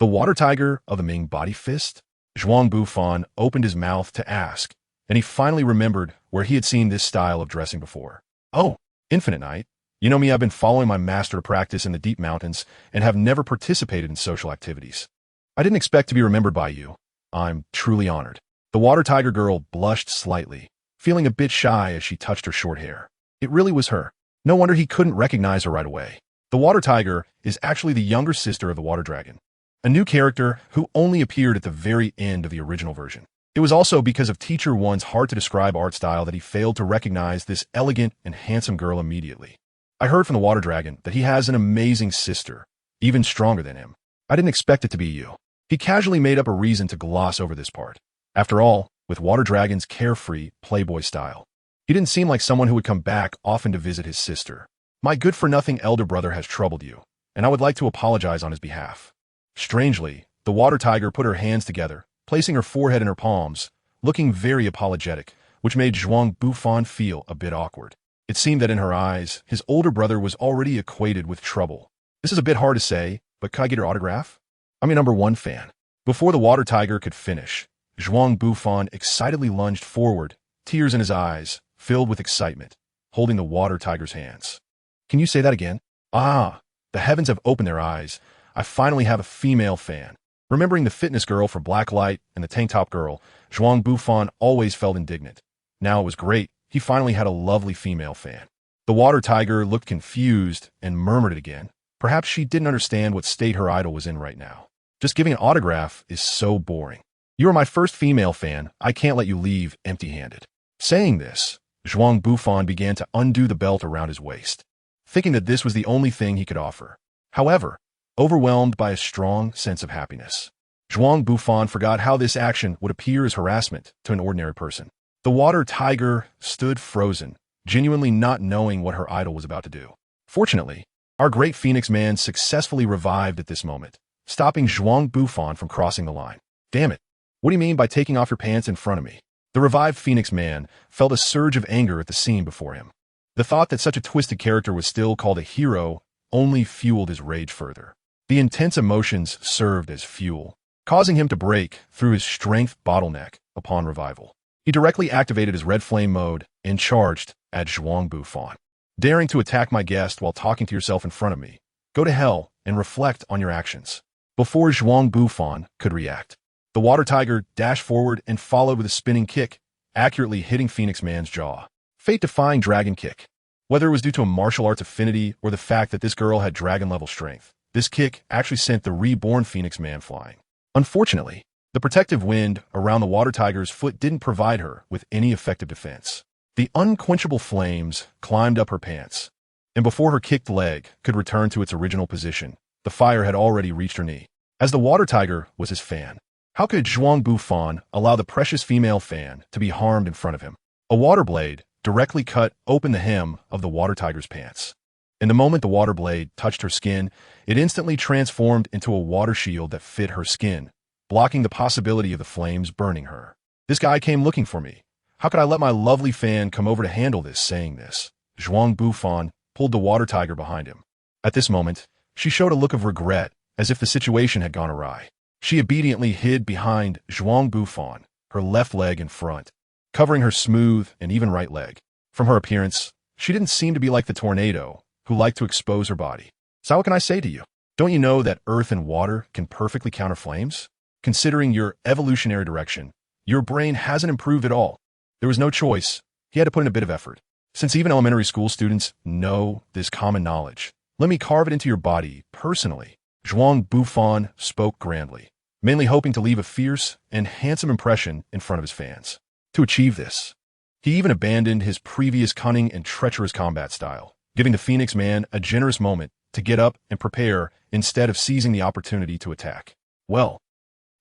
the water tiger of the Ming body fist? Zhuang Bufan opened his mouth to ask, and he finally remembered where he had seen this style of dressing before. "Oh, Infinite Knight. You know me, I've been following my master to practice in the deep mountains and have never participated in social activities. I didn't expect to be remembered by you. I'm truly honored." The water tiger girl blushed slightly, feeling a bit shy as she touched her short hair. It really was her. No wonder he couldn't recognize her right away. The water tiger is actually the younger sister of the water dragon, a new character who only appeared at the very end of the original version. It was also because of Teacher One's hard-to-describe art style that he failed to recognize this elegant and handsome girl immediately. I heard from the water dragon that he has an amazing sister, even stronger than him. I didn't expect it to be you. He casually made up a reason to gloss over this part. After all, with water dragon's carefree, playboy style, he didn't seem like someone who would come back often to visit his sister. "My good-for-nothing elder brother has troubled you, and I would like to apologize on his behalf." Strangely, the water tiger put her hands together, placing her forehead in her palms, looking very apologetic, which made Zhuang Bufan feel a bit awkward. It seemed that in her eyes, his older brother was already equated with trouble. "This is a bit hard to say, but could I get your autograph? I'm your #1 fan." Before the water tiger could finish, Zhuang Bufan excitedly lunged forward, tears in his eyes, filled with excitement, holding the water tiger's hands. "Can you say that again?" "Ah, the heavens have opened their eyes. I finally have a female fan." Remembering the fitness girl for Black Light and the tank top girl, Zhuang Bufan always felt indignant. Now it was great. He finally had a lovely female fan. The water tiger looked confused and murmured it again. Perhaps she didn't understand what state her idol was in right now. "Just giving an autograph is so boring. You are my first female fan. I can't let you leave empty-handed." Saying this, Zhuang Bufan began to undo the belt around his waist, thinking that this was the only thing he could offer. However, overwhelmed by a strong sense of happiness, Zhuang Bufan forgot how this action would appear as harassment to an ordinary person. The water tiger stood frozen, genuinely not knowing what her idol was about to do. Fortunately, our great Phoenix Man successfully revived at this moment, stopping Zhuang Bufan from crossing the line. "Damn it. What do you mean by taking off your pants in front of me?" The revived Phoenix Man felt a surge of anger at the scene before him. The thought that such a twisted character was still called a hero only fueled his rage further. The intense emotions served as fuel, causing him to break through his strength bottleneck upon revival. He directly activated his red flame mode and charged at Zhuang Bufan. "Daring to attack my guest while talking to yourself in front of me. Go to hell and reflect on your actions." Before Zhuang Bufan could react, the water tiger dashed forward and followed with a spinning kick, accurately hitting Phoenix Man's jaw. Fate-defying dragon kick. Whether it was due to a martial arts affinity or the fact that this girl had dragon-level strength, this kick actually sent the reborn Phoenix Man flying. Unfortunately, the protective wind around the water tiger's foot didn't provide her with any effective defense. The unquenchable flames climbed up her pants, and before her kicked leg could return to its original position, the fire had already reached her knee. As the water tiger was his fan, how could Zhuang Bufan allow the precious female fan to be harmed in front of him? A water blade directly cut open the hem of the water tiger's pants. In the moment the water blade touched her skin, it instantly transformed into a water shield that fit her skin, blocking the possibility of the flames burning her. This guy came looking for me. How could I let my lovely fan come over to handle this? Saying this, Zhuang Bufan pulled the water tiger behind him. At this moment, she showed a look of regret, as if the situation had gone awry. She obediently hid behind Zhuang Bufan, her left leg in front, covering her smooth and even right leg. From her appearance, she didn't seem to be like the tornado, who liked to expose her body. So what can I say to you? Don't you know that earth and water can perfectly counter flames? Considering your evolutionary direction, your brain hasn't improved at all. There was no choice. He had to put in a bit of effort. Since even elementary school students know this common knowledge, let me carve it into your body personally. Zhuang Bufan spoke grandly, mainly hoping to leave a fierce and handsome impression in front of his fans. To achieve this, he even abandoned his previous cunning and treacherous combat style, giving the Phoenix Man a generous moment to get up and prepare instead of seizing the opportunity to attack. Well,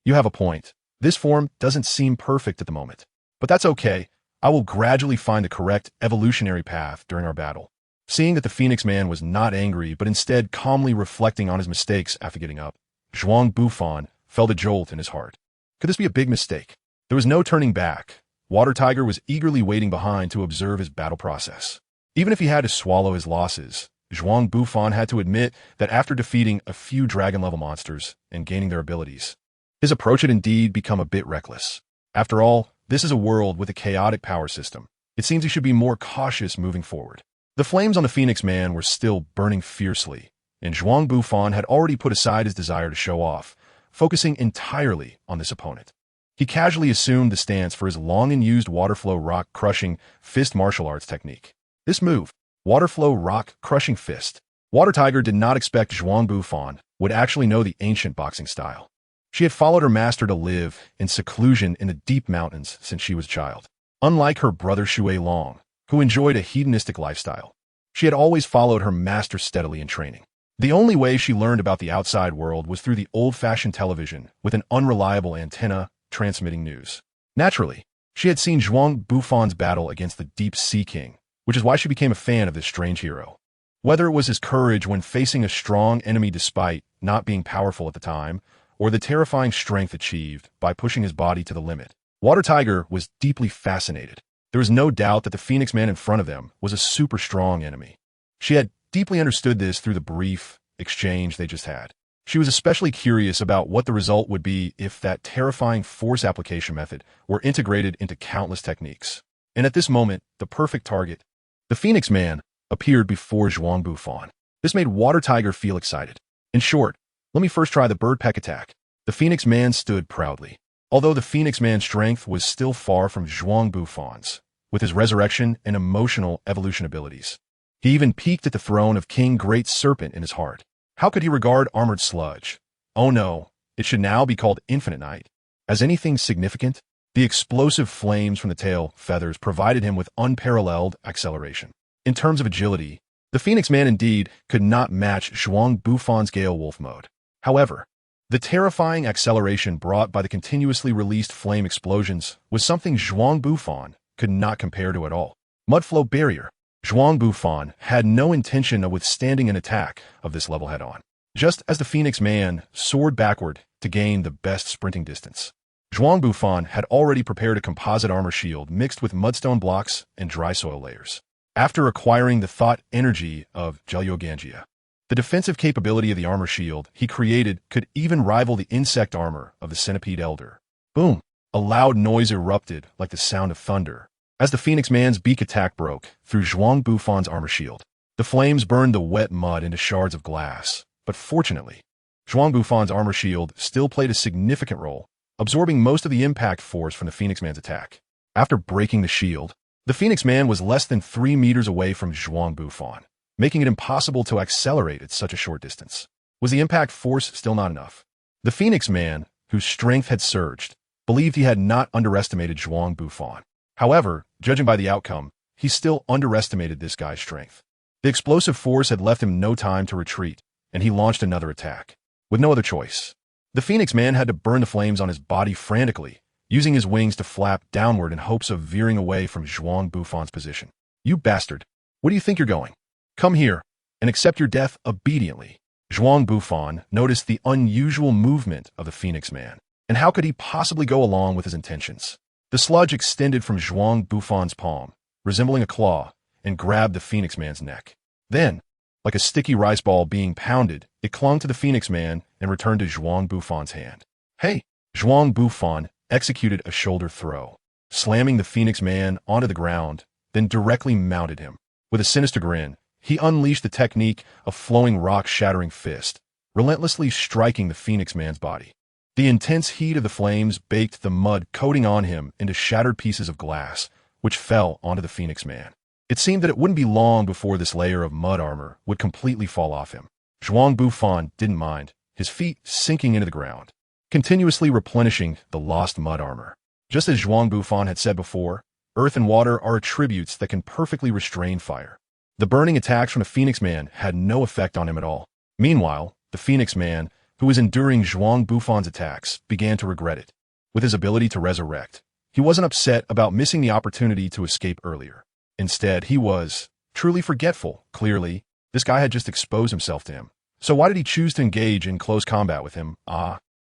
you have a point. This form doesn't seem perfect at the moment, but that's okay. I will gradually find the correct evolutionary path during our battle. Seeing that the Phoenix Man was not angry, but instead calmly reflecting on his mistakes after getting up, Zhuang Bufan felt a jolt in his heart. Could this be a big mistake? There was no turning back. Water Tiger was eagerly waiting behind to observe his battle process. Even if he had to swallow his losses, Zhuang Bufan had to admit that after defeating a few dragon-level monsters and gaining their abilities, his approach had indeed become a bit reckless. After all, this is a world with a chaotic power system. It seems he should be more cautious moving forward. The flames on the Phoenix Man were still burning fiercely, and Zhuang Bufan had already put aside his desire to show off, focusing entirely on this opponent. He casually assumed the stance for his long and used waterflow rock crushing fist martial arts technique. This move, waterflow rock crushing fist, Water Tiger did not expect Zhuang Bufan would actually know the ancient boxing style. She had followed her master to live in seclusion in the deep mountains since she was a child. Unlike her brother Shui Long, who enjoyed a hedonistic lifestyle, she had always followed her master steadily in training. The only way she learned about the outside world was through the old-fashioned television with an unreliable antenna transmitting news. Naturally, she had seen Zhuang Bufan's battle against the Deep Sea King, which is why she became a fan of this strange hero. Whether it was his courage when facing a strong enemy despite not being powerful at the time, or the terrifying strength achieved by pushing his body to the limit, Water Tiger was deeply fascinated. There was no doubt that the Phoenix Man in front of them was a super strong enemy. She had deeply understood this through the brief exchange they just had. She was especially curious about what the result would be if that terrifying force application method were integrated into countless techniques. And at this moment, the perfect target, the Phoenix Man, appeared before Zhuang Bufan. This made Water Tiger feel excited. In short, let me first try the bird peck attack. The Phoenix Man stood proudly. Although the Phoenix Man's strength was still far from Zhuang Bufan's, with his resurrection and emotional evolution abilities. He even peeked at the throne of King Great Serpent in his heart. How could he regard armored sludge? Oh no, it should now be called Infinite Night. As anything significant, the explosive flames from the tail feathers provided him with unparalleled acceleration. In terms of agility, the Phoenix Man indeed could not match Zhuang Bufan's Gale Wolf mode. However, the terrifying acceleration brought by the continuously released flame explosions was something Zhuang Bufan could not compare to at all. Mudflow Barrier. Zhuang Bufan had no intention of withstanding an attack of this level head-on. Just as the Phoenix Man soared backward to gain the best sprinting distance, Zhuang Bufan had already prepared a composite armor shield mixed with mudstone blocks and dry soil layers. After acquiring the thought energy of Gelyogangia, the defensive capability of the armor shield he created could even rival the insect armor of the Centipede Elder. Boom! A loud noise erupted like the sound of thunder as the Phoenix Man's beak attack broke through Zhuang Bufan's armor shield. The flames burned the wet mud into shards of glass, but fortunately, Zhuang Bufan's armor shield still played a significant role, absorbing most of the impact force from the Phoenix Man's attack. After breaking the shield, the Phoenix Man was less than 3 meters away from Zhuang Bufan, making it impossible to accelerate at such a short distance. Was the impact force still not enough? The Phoenix Man, whose strength had surged, believed he had not underestimated Zhuang Bufan. However, judging by the outcome, he still underestimated this guy's strength. The explosive force had left him no time to retreat, and he launched another attack. With no other choice, the Phoenix Man had to burn the flames on his body frantically, using his wings to flap downward in hopes of veering away from Zhuang Bufan's position. "You bastard! Where do you think you're going? Come here and accept your death obediently." Zhuang Bufan noticed the unusual movement of the Phoenix Man, and how could he possibly go along with his intentions? The sludge extended from Zhuang Bufan's palm, resembling a claw, and grabbed the Phoenix Man's neck. Then, like a sticky rice ball being pounded, it clung to the Phoenix Man and returned to Zhuang Bufan's hand. "Hey!" Zhuang Bufan executed a shoulder throw, slamming the Phoenix Man onto the ground, then directly mounted him. With a sinister grin, he unleashed the technique of flowing rock-shattering fist, relentlessly striking the Phoenix Man's body. The intense heat of the flames baked the mud coating on him into shattered pieces of glass, which fell onto the Phoenix Man. It seemed that it wouldn't be long before this layer of mud armor would completely fall off him. Zhuang Bufan didn't mind, his feet sinking into the ground, continuously replenishing the lost mud armor. Just as Zhuang Bufan had said before, earth and water are attributes that can perfectly restrain fire. The burning attacks from the Phoenix Man had no effect on him at all. Meanwhile, the Phoenix Man, who was enduring Zhuang Bufan's attacks, began to regret it. With his ability to resurrect, he wasn't upset about missing the opportunity to escape earlier. Instead, he was truly forgetful. Clearly, this guy had just exposed himself to him. So why did he choose to engage in close combat with him?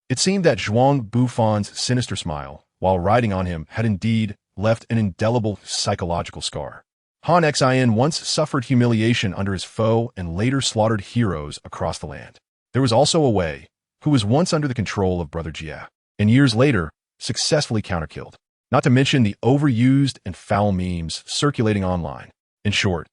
It seemed that Zhuang Bufan's sinister smile, while riding on him, had indeed left an indelible psychological scar. Han Xin once suffered humiliation under his foe and later slaughtered heroes across the land. There was also a Wei, who was once under the control of Brother Jia, and years later, successfully counterkilled. Not to mention the overused and foul memes circulating online. In short,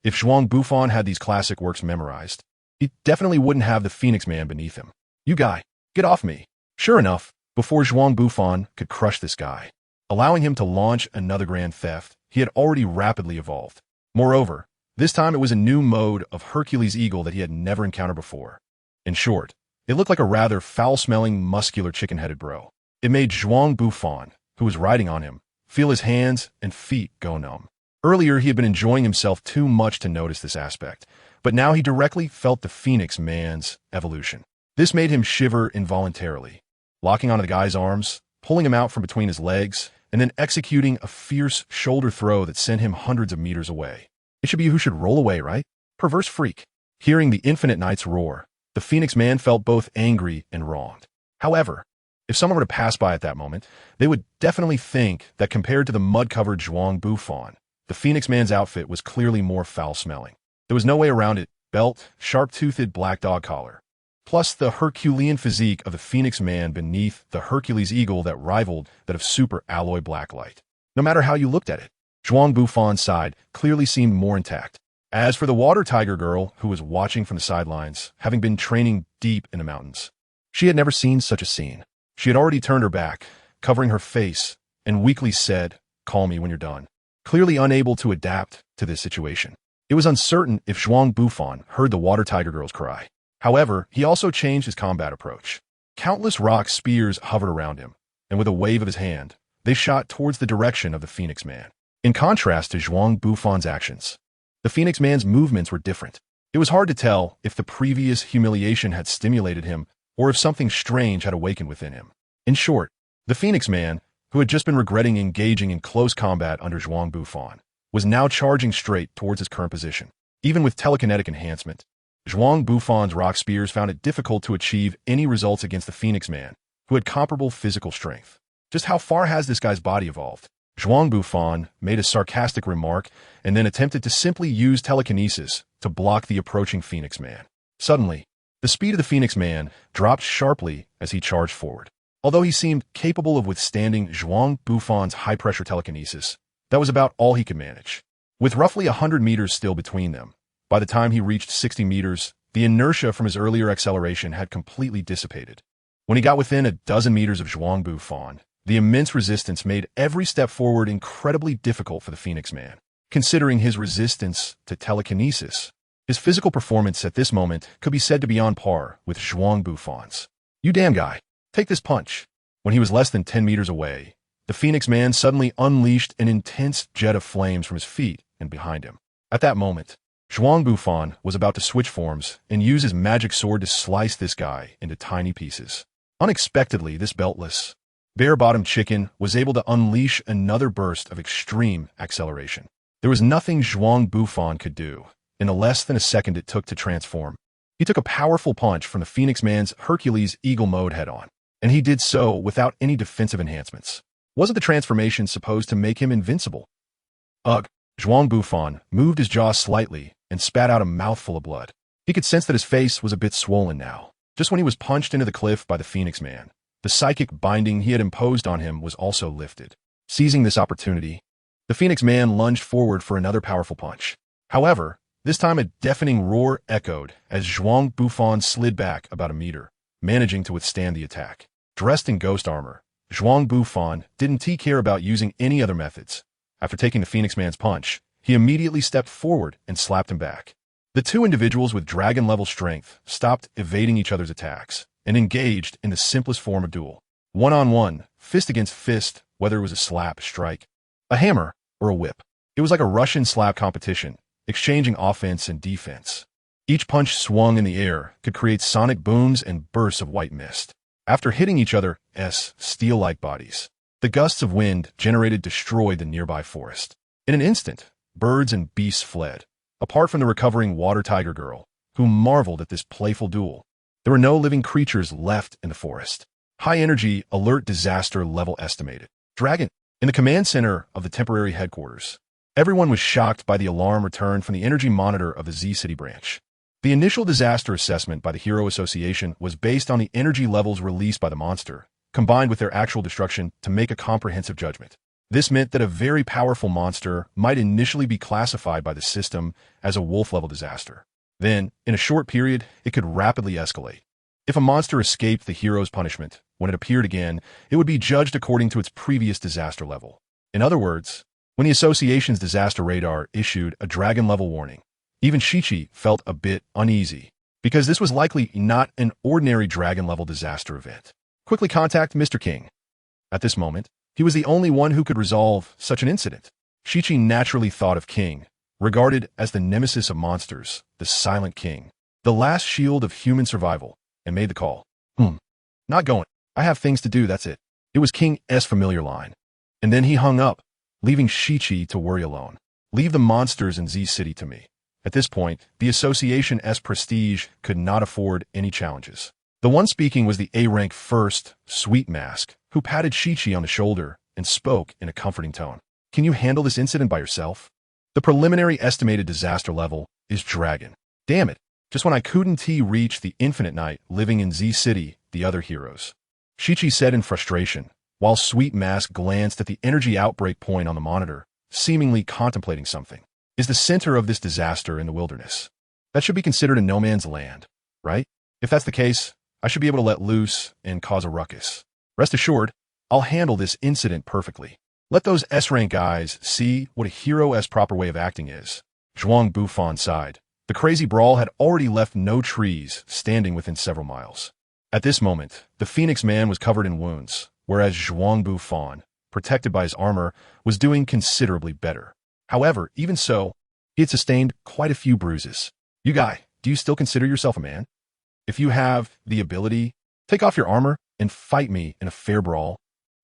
if Zhuang Bufan had these classic works memorized, he definitely wouldn't have the Phoenix Man beneath him. "You guy, get off me." Sure enough, before Zhuang Bufan could crush this guy, allowing him to launch another grand theft, he had already rapidly evolved. Moreover, this time it was a new mode of Hercules Eagle that he had never encountered before. In short, it looked like a rather foul-smelling, muscular chicken-headed bro. It made Zhuang Bufan, who was riding on him, feel his hands and feet go numb. Earlier, he had been enjoying himself too much to notice this aspect, but now he directly felt the Phoenix Man's evolution. This made him shiver involuntarily, locking onto the guy's arms, pulling him out from between his legs, and then executing a fierce shoulder throw that sent him hundreds of meters away. It should be you who should roll away, right? Perverse freak. Hearing the Infinite Knight's roar, the Phoenix Man felt both angry and wronged. However, if someone were to pass by at that moment, they would definitely think that compared to the mud-covered Zhuang Bufan, the Phoenix Man's outfit was clearly more foul-smelling. There was no way around it. Belt, sharp-toothed black dog collar, plus the Herculean physique of the Phoenix Man beneath the Hercules Eagle that rivaled that of super alloy blacklight. No matter how you looked at it, Zhuang Bufan's side clearly seemed more intact. As for the water tiger girl, who was watching from the sidelines, having been training deep in the mountains, she had never seen such a scene. She had already turned her back, covering her face, and weakly said, "Call me when you're done," clearly unable to adapt to this situation. It was uncertain if Zhuang Bufan heard the water tiger girl's cry. However, he also changed his combat approach. Countless rock spears hovered around him, and with a wave of his hand, they shot towards the direction of the Phoenix Man. In contrast to Zhuang Bufan's actions, the Phoenix Man's movements were different. It was hard to tell if the previous humiliation had stimulated him or if something strange had awakened within him. In short, the Phoenix Man, who had just been regretting engaging in close combat under Zhuang Bufan, was now charging straight towards his current position. Even with telekinetic enhancement, Zhuang Bufan's rock spears found it difficult to achieve any results against the Phoenix Man, who had comparable physical strength. Just how far has this guy's body evolved? Zhuang Bufan made a sarcastic remark and then attempted to simply use telekinesis to block the approaching Phoenix Man. Suddenly, the speed of the Phoenix Man dropped sharply as he charged forward. Although he seemed capable of withstanding Zhuang Bufan's high-pressure telekinesis, that was about all he could manage. With roughly 100 meters still between them, by the time he reached 60 meters, the inertia from his earlier acceleration had completely dissipated. When he got within a dozen meters of Zhuang Bufan, the immense resistance made every step forward incredibly difficult for the Phoenix Man. Considering his resistance to telekinesis, his physical performance at this moment could be said to be on par with Zhuang Bufan's. "You damn guy, take this punch." When he was less than 10 meters away, the Phoenix Man suddenly unleashed an intense jet of flames from his feet and behind him. At that moment, Zhuang Bufan was about to switch forms and use his magic sword to slice this guy into tiny pieces. Unexpectedly, this beltless, bare-bottomed chicken was able to unleash another burst of extreme acceleration. There was nothing Zhuang Bufan could do in the less than a second it took to transform. He took a powerful punch from the Phoenix Man's Hercules Eagle mode head-on, and he did so without any defensive enhancements. Wasn't the transformation supposed to make him invincible? Ugh! Zhuang Bufan moved his jaw slightly and spat out a mouthful of blood. He could sense that his face was a bit swollen now. Just when he was punched into the cliff by the Phoenix Man, the psychic binding he had imposed on him was also lifted. Seizing this opportunity, the Phoenix Man lunged forward for another powerful punch. However, this time a deafening roar echoed as Zhuang Bufan slid back about a meter, managing to withstand the attack. Dressed in ghost armor, Zhuang Bufan didn't care about using any other methods. After taking the Phoenix Man's punch, he immediately stepped forward and slapped him back. The two individuals with dragon-level strength stopped evading each other's attacks and engaged in the simplest form of duel. One-on-one, fist against fist, whether it was a slap, strike, a hammer, or a whip. It was like a Russian slap competition, exchanging offense and defense. Each punch swung in the air could create sonic booms and bursts of white mist. After hitting each other's steel-like bodies, the gusts of wind generated destroyed the nearby forest. In an instant, birds and beasts fled, apart from the recovering water tiger girl, who marveled at this playful duel. There were no living creatures left in the forest. High energy, alert disaster level estimated. Dragon. In the command center of the temporary headquarters, everyone was shocked by the alarm return from the energy monitor of the Z-City branch. The initial disaster assessment by the Hero Association was based on the energy levels released by the monster, combined with their actual destruction to make a comprehensive judgment. This meant that a very powerful monster might initially be classified by the system as a wolf-level disaster. Then, in a short period, it could rapidly escalate. If a monster escaped the hero's punishment, when it appeared again, it would be judged according to its previous disaster level. In other words, when the association's disaster radar issued a dragon-level warning, even Shichi felt a bit uneasy, because this was likely not an ordinary dragon-level disaster event. Quickly contact Mr. King. At this moment, he was the only one who could resolve such an incident. Shichi naturally thought of King, regarded as the nemesis of monsters, the Silent King, the last shield of human survival, and made the call. Not going. I have things to do, that's it. It was King's familiar line. And then he hung up, leaving Shichi to worry alone. Leave the monsters in Z-City to me. At this point, the association's prestige could not afford any challenges. The one speaking was the A-rank first, Sweet Mask, who patted Shichi on the shoulder and spoke in a comforting tone. Can you handle this incident by yourself? The preliminary estimated disaster level is Dragon. Damn it, just when I couldn't reach the Infinite Knight living in Z-City, the other heroes. Shichi said in frustration, while Sweet Mask glanced at the energy outbreak point on the monitor, seemingly contemplating something. Is the center of this disaster in the wilderness? That should be considered a no man's land, right? If that's the case, I should be able to let loose and cause a ruckus. Rest assured, I'll handle this incident perfectly. Let those S-rank guys see what a hero's proper way of acting is. Zhuang Bufan sighed. The crazy brawl had already left no trees standing within several miles. At this moment, the Phoenix Man was covered in wounds, whereas Zhuang Bufan, protected by his armor, was doing considerably better. However, even so, he had sustained quite a few bruises. You guy, do you still consider yourself a man? If you have the ability, take off your armor and fight me in a fair brawl.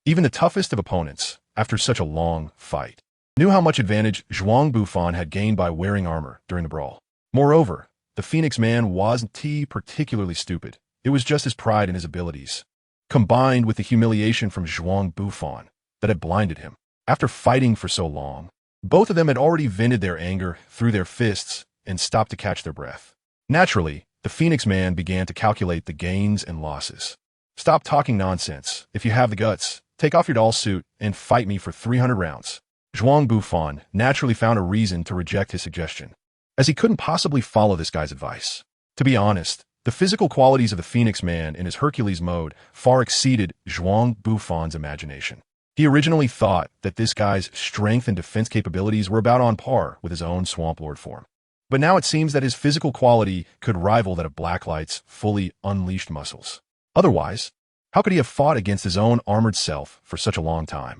Even the toughest of opponents, after such a long fight, knew how much advantage Zhuang Bufan had gained by wearing armor during the brawl. Moreover, the Phoenix Man wasn't particularly stupid. It was just his pride in his abilities, combined with the humiliation from Zhuang Bufan, that had blinded him. After fighting for so long, both of them had already vented their anger through their fists and stopped to catch their breath. Naturally, the Phoenix Man began to calculate the gains and losses. Stop talking nonsense. If you have the guts, take off your doll suit and fight me for 300 rounds. Zhuang Bufan naturally found a reason to reject his suggestion, as he couldn't possibly follow this guy's advice. To be honest, the physical qualities of the Phoenix Man in his Hercules mode far exceeded Zhuang Bufan's imagination. He originally thought that this guy's strength and defense capabilities were about on par with his own Swamp Lord form. But now it seems that his physical quality could rival that of Blacklight's fully unleashed muscles. Otherwise, how could he have fought against his own armored self for such a long time?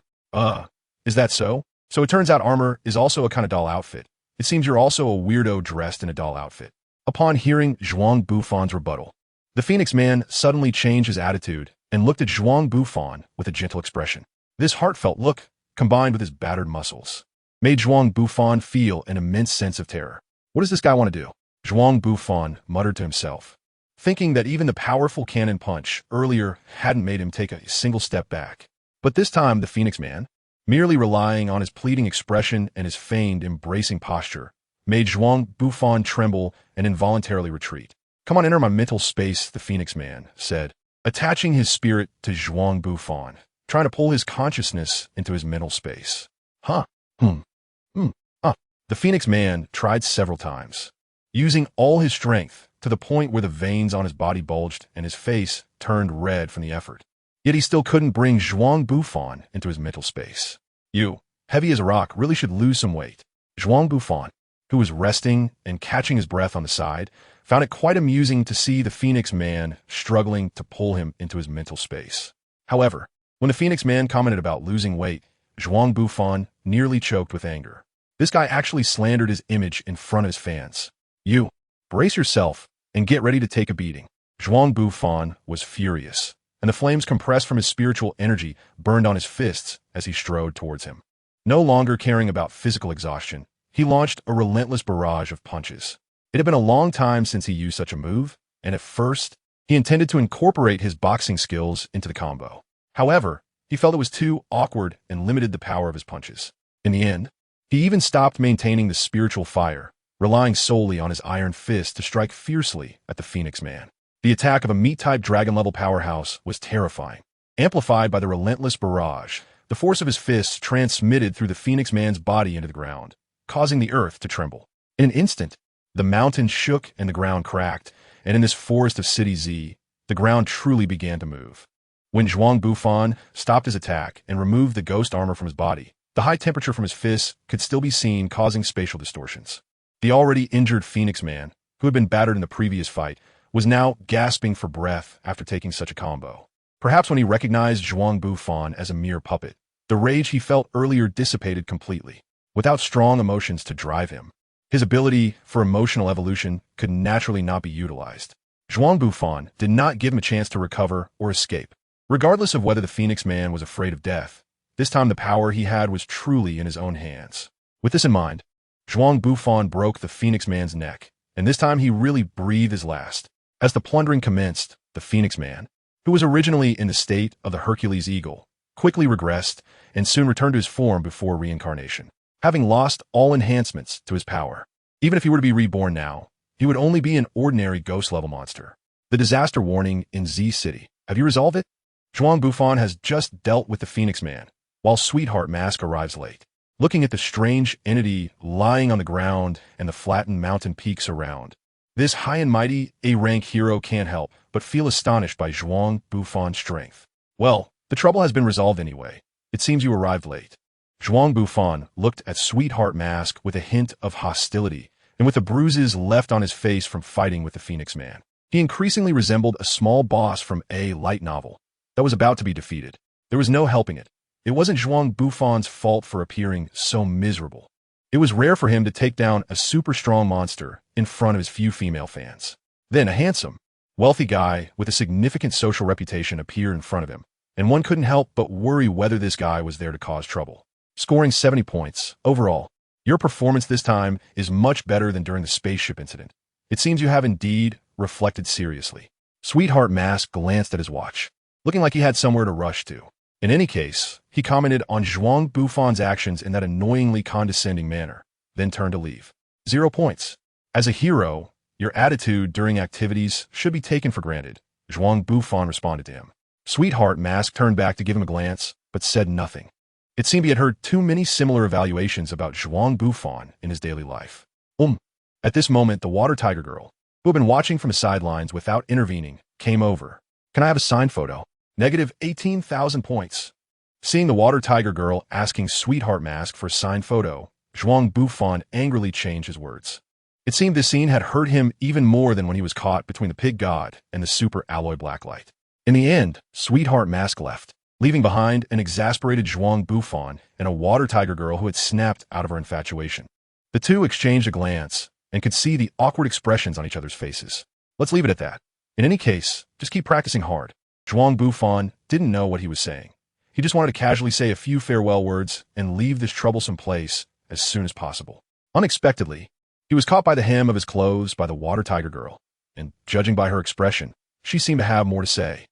Is that so? So it turns out armor is also a kind of doll outfit. It seems you're also a weirdo dressed in a doll outfit. Upon hearing Zhuang Bufan's rebuttal, the Phoenix Man suddenly changed his attitude and looked at Zhuang Bufan with a gentle expression. This heartfelt look, combined with his battered muscles, made Zhuang Bufan feel an immense sense of terror. What does this guy want to do? Zhuang Bufan muttered to himself, thinking that even the powerful cannon punch earlier hadn't made him take a single step back. But this time the Phoenix Man, merely relying on his pleading expression and his feigned embracing posture, made Zhuang Bufan tremble and involuntarily retreat. "Come on, enter my mental space," the Phoenix Man said, attaching his spirit to Zhuang Bufan, trying to pull his consciousness into his mental space. Huh. The Phoenix Man tried several times, using all his strength to the point where the veins on his body bulged and his face turned red from the effort. Yet he still couldn't bring Zhuang Bufan into his mental space. "You, heavy as a rock, really should lose some weight." Zhuang Bufan, who was resting and catching his breath on the side, found it quite amusing to see the Phoenix Man struggling to pull him into his mental space. However, when the Phoenix Man commented about losing weight, Zhuang Bufan nearly choked with anger. This guy actually slandered his image in front of his fans. "You, brace yourself and get ready to take a beating." Zhuang Bufan was furious, and the flames compressed from his spiritual energy burned on his fists as he strode towards him. No longer caring about physical exhaustion, he launched a relentless barrage of punches. It had been a long time since he used such a move, and at first, he intended to incorporate his boxing skills into the combo. However, he felt it was too awkward and limited the power of his punches. In the end, he even stopped maintaining the spiritual fire, relying solely on his iron fist to strike fiercely at the Phoenix Man. The attack of a meat-type dragon-level powerhouse was terrifying. Amplified by the relentless barrage, the force of his fists transmitted through the Phoenix Man's body into the ground, causing the earth to tremble. In an instant, the mountain shook and the ground cracked, and in this forest of City Z, the ground truly began to move. When Zhuang Bufan stopped his attack and removed the ghost armor from his body, the high temperature from his fists could still be seen, causing spatial distortions. The already injured Phoenix Man, who had been battered in the previous fight, was now gasping for breath after taking such a combo. Perhaps when he recognized Zhuang Bufan as a mere puppet, the rage he felt earlier dissipated completely. Without strong emotions to drive him, his ability for emotional evolution could naturally not be utilized. Zhuang Bufan did not give him a chance to recover or escape. Regardless of whether the Phoenix Man was afraid of death, this time the power he had was truly in his own hands. With this in mind, Zhuang Bufan broke the Phoenix Man's neck, and this time he really breathed his last. As the plundering commenced, the Phoenix Man, who was originally in the state of the Hercules Eagle, quickly regressed and soon returned to his form before reincarnation, having lost all enhancements to his power. Even if he were to be reborn now, he would only be an ordinary ghost-level monster. The disaster warning in Z City. Have you resolved it? Zhuang Bufan has just dealt with the Phoenix Man, while Sweetheart Mask arrives late. Looking at the strange entity lying on the ground and the flattened mountain peaks around, this high and mighty A-rank hero can't help but feel astonished by Zhuang Bufan's strength. "Well, the trouble has been resolved anyway. It seems you arrived late." Zhuang Bufan looked at Sweetheart Mask with a hint of hostility, and with the bruises left on his face from fighting with the Phoenix Man, he increasingly resembled a small boss from a light novel that was about to be defeated. There was no helping it. It wasn't Zhuang Bufan's fault for appearing so miserable. It was rare for him to take down a super strong monster in front of his few female fans. Then a handsome, wealthy guy with a significant social reputation appeared in front of him, and one couldn't help but worry whether this guy was there to cause trouble. Scoring 70 points. Overall, your performance this time is much better than during the spaceship incident. It seems you have indeed reflected seriously. Sweetheart Mask glanced at his watch, looking like he had somewhere to rush to. In any case, he commented on Zhuang Bufan's actions in that annoyingly condescending manner, then turned to leave. 0 points. As a hero, your attitude during activities should be taken for granted, Zhuang Bufan responded to him. Sweetheart Mask turned back to give him a glance, but said nothing. It seemed he had heard too many similar evaluations about Zhuang Bufan in his daily life. At this moment, the Water Tiger Girl, who had been watching from the sidelines without intervening, came over. "Can I have a signed photo?" Negative 18,000 points. Seeing the Water Tiger Girl asking Sweetheart Mask for a signed photo, Zhuang Bufan angrily changed his words. It seemed this scene had hurt him even more than when he was caught between the Pig God and the Super Alloy Blacklight. In the end, Sweetheart Mask left, leaving behind an exasperated Zhuang Bufan and a Water Tiger Girl who had snapped out of her infatuation. The two exchanged a glance and could see the awkward expressions on each other's faces. Let's leave it at that. In any case, just keep practicing hard. Zhuang Bufan didn't know what he was saying. He just wanted to casually say a few farewell words and leave this troublesome place as soon as possible. Unexpectedly, he was caught by the hem of his clothes by the water tiger girl, and judging by her expression, she seemed to have more to say.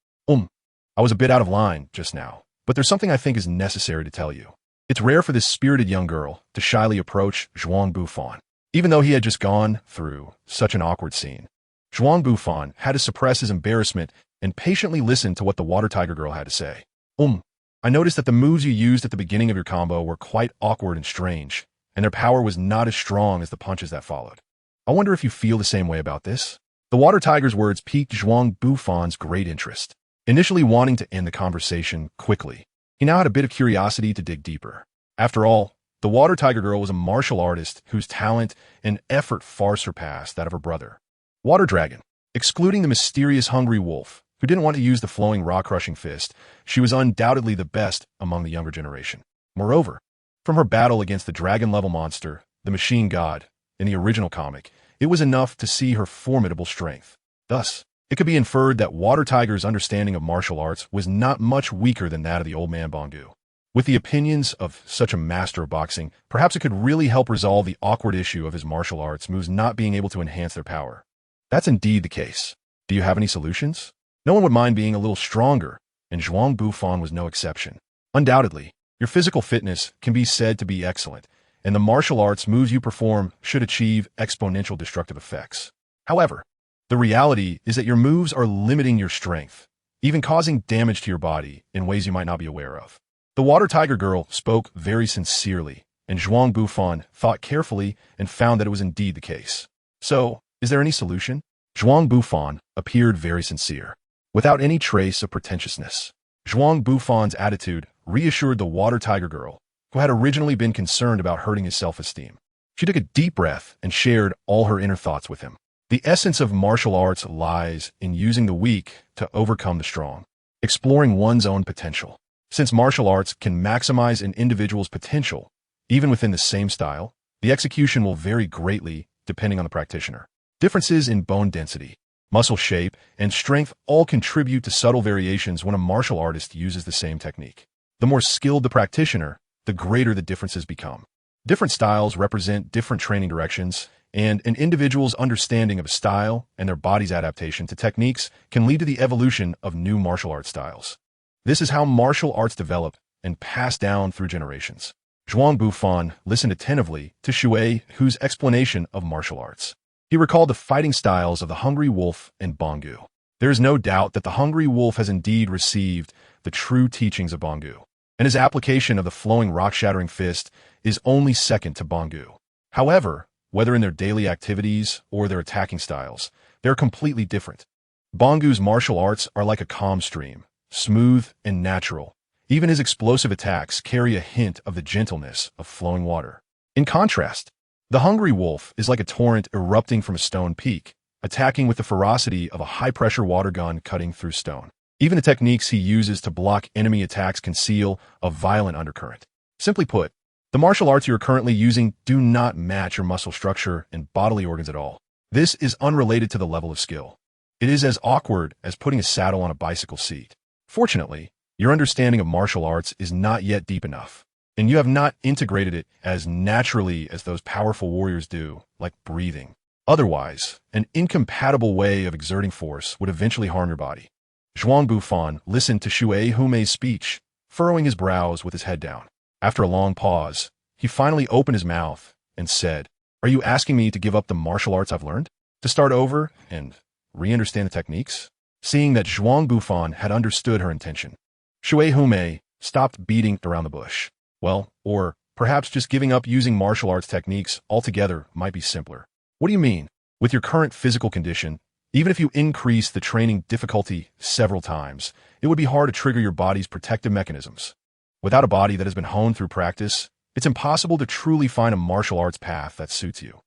I was a bit out of line just now, but there's something I think is necessary to tell you. It's rare for this spirited young girl to shyly approach Zhuang Bufan, even though he had just gone through such an awkward scene. Zhuang Bufan had to suppress his embarrassment and patiently listen to what the water tiger girl had to say. I noticed that the moves you used at the beginning of your combo were quite awkward and strange, and their power was not as strong as the punches that followed. I wonder if you feel the same way about this? The water tiger's words piqued Zhuang Bufan's great interest. Initially wanting to end the conversation quickly, he now had a bit of curiosity to dig deeper. After all, the water tiger girl was a martial artist whose talent and effort far surpassed that of her brother. Water Dragon. Excluding the mysterious hungry wolf, who didn't want to use the flowing rock-crushing fist, she was undoubtedly the best among the younger generation. Moreover, from her battle against the dragon-level monster, the machine god, in the original comic, it was enough to see her formidable strength. Thus, it could be inferred that Water Tiger's understanding of martial arts was not much weaker than that of the old man Bongu. With the opinions of such a master of boxing, perhaps it could really help resolve the awkward issue of his martial arts moves not being able to enhance their power. That's indeed the case. Do you have any solutions? No one would mind being a little stronger, and Zhuang Bufan was no exception. Undoubtedly, your physical fitness can be said to be excellent, and the martial arts moves you perform should achieve exponential destructive effects. However, the reality is that your moves are limiting your strength, even causing damage to your body in ways you might not be aware of. The water tiger girl spoke very sincerely, and Zhuang Bufan thought carefully and found that it was indeed the case. So, is there any solution? Zhuang Bufan appeared very sincere, without any trace of pretentiousness. Zhuang Bufan's attitude reassured the water tiger girl, who had originally been concerned about hurting his self-esteem. She took a deep breath and shared all her inner thoughts with him. The essence of martial arts lies in using the weak to overcome the strong, exploring one's own potential. Since martial arts can maximize an individual's potential, even within the same style, the execution will vary greatly depending on the practitioner. Differences in bone density, muscle shape, and strength all contribute to subtle variations when a martial artist uses the same technique. The more skilled the practitioner, the greater the differences become. Different styles represent different training directions, and an individual's understanding of a style and their body's adaptation to techniques can lead to the evolution of new martial arts styles. This is how martial arts develop and pass down through generations. Zhuang Bufan listened attentively to Shui Hu's explanation of martial arts. He recalled the fighting styles of the Hungry Wolf and Bongu. There is no doubt that the Hungry Wolf has indeed received the true teachings of Bongu, and his application of the flowing rock-shattering fist is only second to Bongu. However, whether in their daily activities or their attacking styles, they're completely different. Bongu's martial arts are like a calm stream, smooth and natural. Even his explosive attacks carry a hint of the gentleness of flowing water. In contrast, the Hungry Wolf is like a torrent erupting from a stone peak, attacking with the ferocity of a high-pressure water gun cutting through stone. Even the techniques he uses to block enemy attacks conceal a violent undercurrent. Simply put, the martial arts you are currently using do not match your muscle structure and bodily organs at all. This is unrelated to the level of skill. It is as awkward as putting a saddle on a bicycle seat. Fortunately, your understanding of martial arts is not yet deep enough, and you have not integrated it as naturally as those powerful warriors do, like breathing. Otherwise, an incompatible way of exerting force would eventually harm your body. Zhuang Bufan listened to Shui Humei's speech, furrowing his brows with his head down. After a long pause, he finally opened his mouth and said, "Are you asking me to give up the martial arts I've learned? To start over and re-understand the techniques?" Seeing that Zhuang Bufan had understood her intention, Shui Humei stopped beating around the bush. Well, or perhaps just giving up using martial arts techniques altogether might be simpler. What do you mean? With your current physical condition, even if you increase the training difficulty several times, it would be hard to trigger your body's protective mechanisms. Without a body that has been honed through practice, it's impossible to truly find a martial arts path that suits you.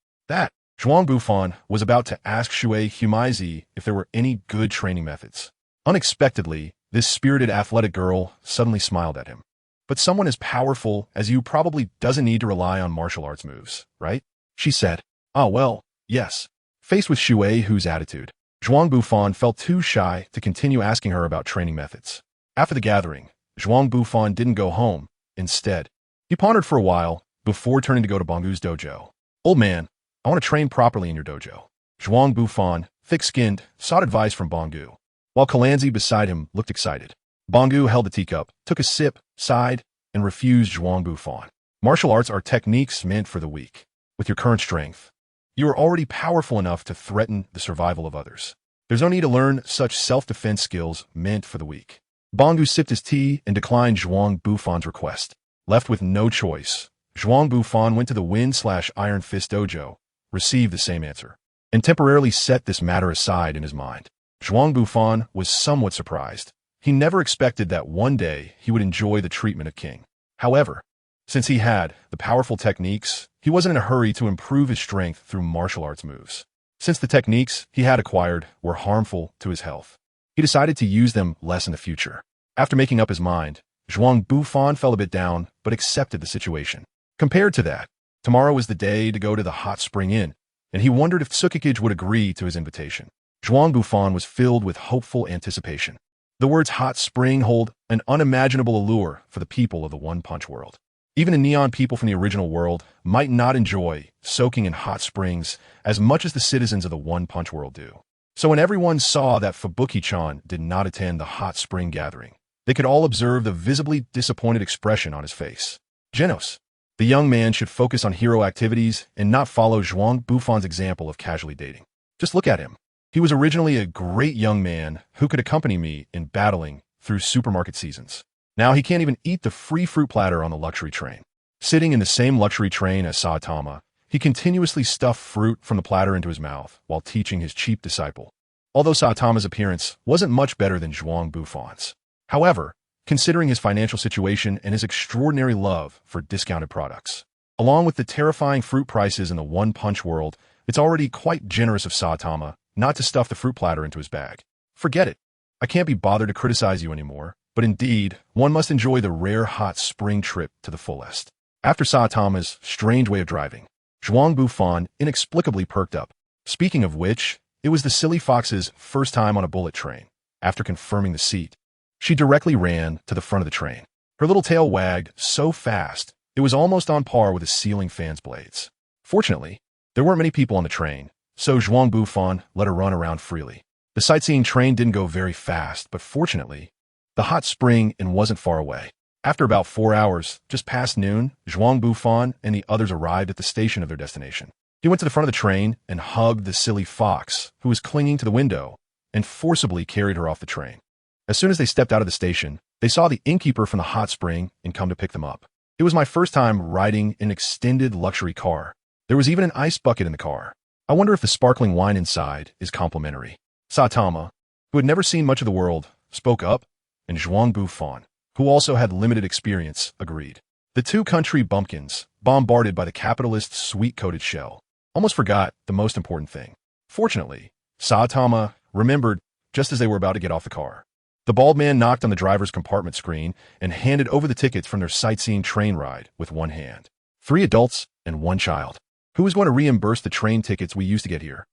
Zhuang Bufan was about to ask Shui Humeizi if there were any good training methods. Unexpectedly, this spirited athletic girl suddenly smiled at him. "But someone as powerful as you probably doesn't need to rely on martial arts moves, right?" She said. "Ah, well, yes." Faced with Shui Hu's attitude, Zhuang Bufan felt too shy to continue asking her about training methods. After the gathering, Zhuang Bufan didn't go home. Instead, he pondered for a while before turning to go to Bangu's dojo. "Old man, I want to train properly in your dojo." Zhuang Bufan, thick-skinned, sought advice from Bangu, while Kalanzi beside him looked excited. Bangu held the teacup, took a sip, sighed, and refused Zhuang Bufan. "Martial arts are techniques meant for the weak. With your current strength, you are already powerful enough to threaten the survival of others. There's no need to learn such self-defense skills meant for the weak." Bangu sipped his tea and declined Zhuang Bufan's request. Left with no choice, Zhuang Bufan went to the Wind/Iron Fist dojo, received the same answer, and temporarily set this matter aside in his mind. Zhuang Bufan was somewhat surprised. He never expected that one day he would enjoy the treatment of king. However, since he had the powerful techniques, he wasn't in a hurry to improve his strength through martial arts moves. Since the techniques he had acquired were harmful to his health, he decided to use them less in the future. After making up his mind, Zhuang Bufan felt a bit down, but accepted the situation. Compared to that, tomorrow was the day to go to the Hot Spring Inn, and he wondered if Tsukikage would agree to his invitation. Zhuang Bufan was filled with hopeful anticipation. The words hot spring hold an unimaginable allure for the people of the One Punch world. Even the neon people from the original world might not enjoy soaking in hot springs as much as the citizens of the One Punch world do. So when everyone saw that Fubuki-chan did not attend the hot spring gathering, they could all observe the visibly disappointed expression on his face. Genos, the young man should focus on hero activities and not follow Zhuang Bufan's example of casually dating. Just look at him. He was originally a great young man who could accompany me in battling through supermarket seasons. Now he can't even eat the free fruit platter on the luxury train. Sitting in the same luxury train as Saitama, he continuously stuffed fruit from the platter into his mouth while teaching his cheap disciple. Although Saitama's appearance wasn't much better than Zhuang Bufan's. However, considering his financial situation and his extraordinary love for discounted products, along with the terrifying fruit prices in the One Punch world, it's already quite generous of Saitama not to stuff the fruit platter into his bag. Forget it. I can't be bothered to criticize you anymore, but indeed, one must enjoy the rare hot spring trip to the fullest. After Saitama's strange way of driving, Zhuang Bufan inexplicably perked up. Speaking of which, it was the silly fox's first time on a bullet train. After confirming the seat, she directly ran to the front of the train. Her little tail wagged so fast, it was almost on par with a ceiling fan's blades. Fortunately, there weren't many people on the train, so Zhuang Bufan let her run around freely. The sightseeing train didn't go very fast, but fortunately, the hot spring inn wasn't far away. After about 4 hours, just past noon, Zhuang Bufan and the others arrived at the station of their destination. He went to the front of the train and hugged the silly fox, who was clinging to the window, and forcibly carried her off the train. As soon as they stepped out of the station, they saw the innkeeper from the hot spring and come to pick them up. It was my first time riding an extended luxury car. There was even an ice bucket in the car. I wonder if the sparkling wine inside is complimentary. Saitama, who had never seen much of the world, spoke up, and Zhuang Bufan, who also had limited experience, agreed. The two country bumpkins, bombarded by the capitalist's sweet-coated shell, almost forgot the most important thing. Fortunately, Saitama remembered just as they were about to get off the car. The bald man knocked on the driver's compartment screen and handed over the tickets from their sightseeing train ride with one hand. 3 adults and 1 child. Who is going to reimburse the train tickets we used to get here?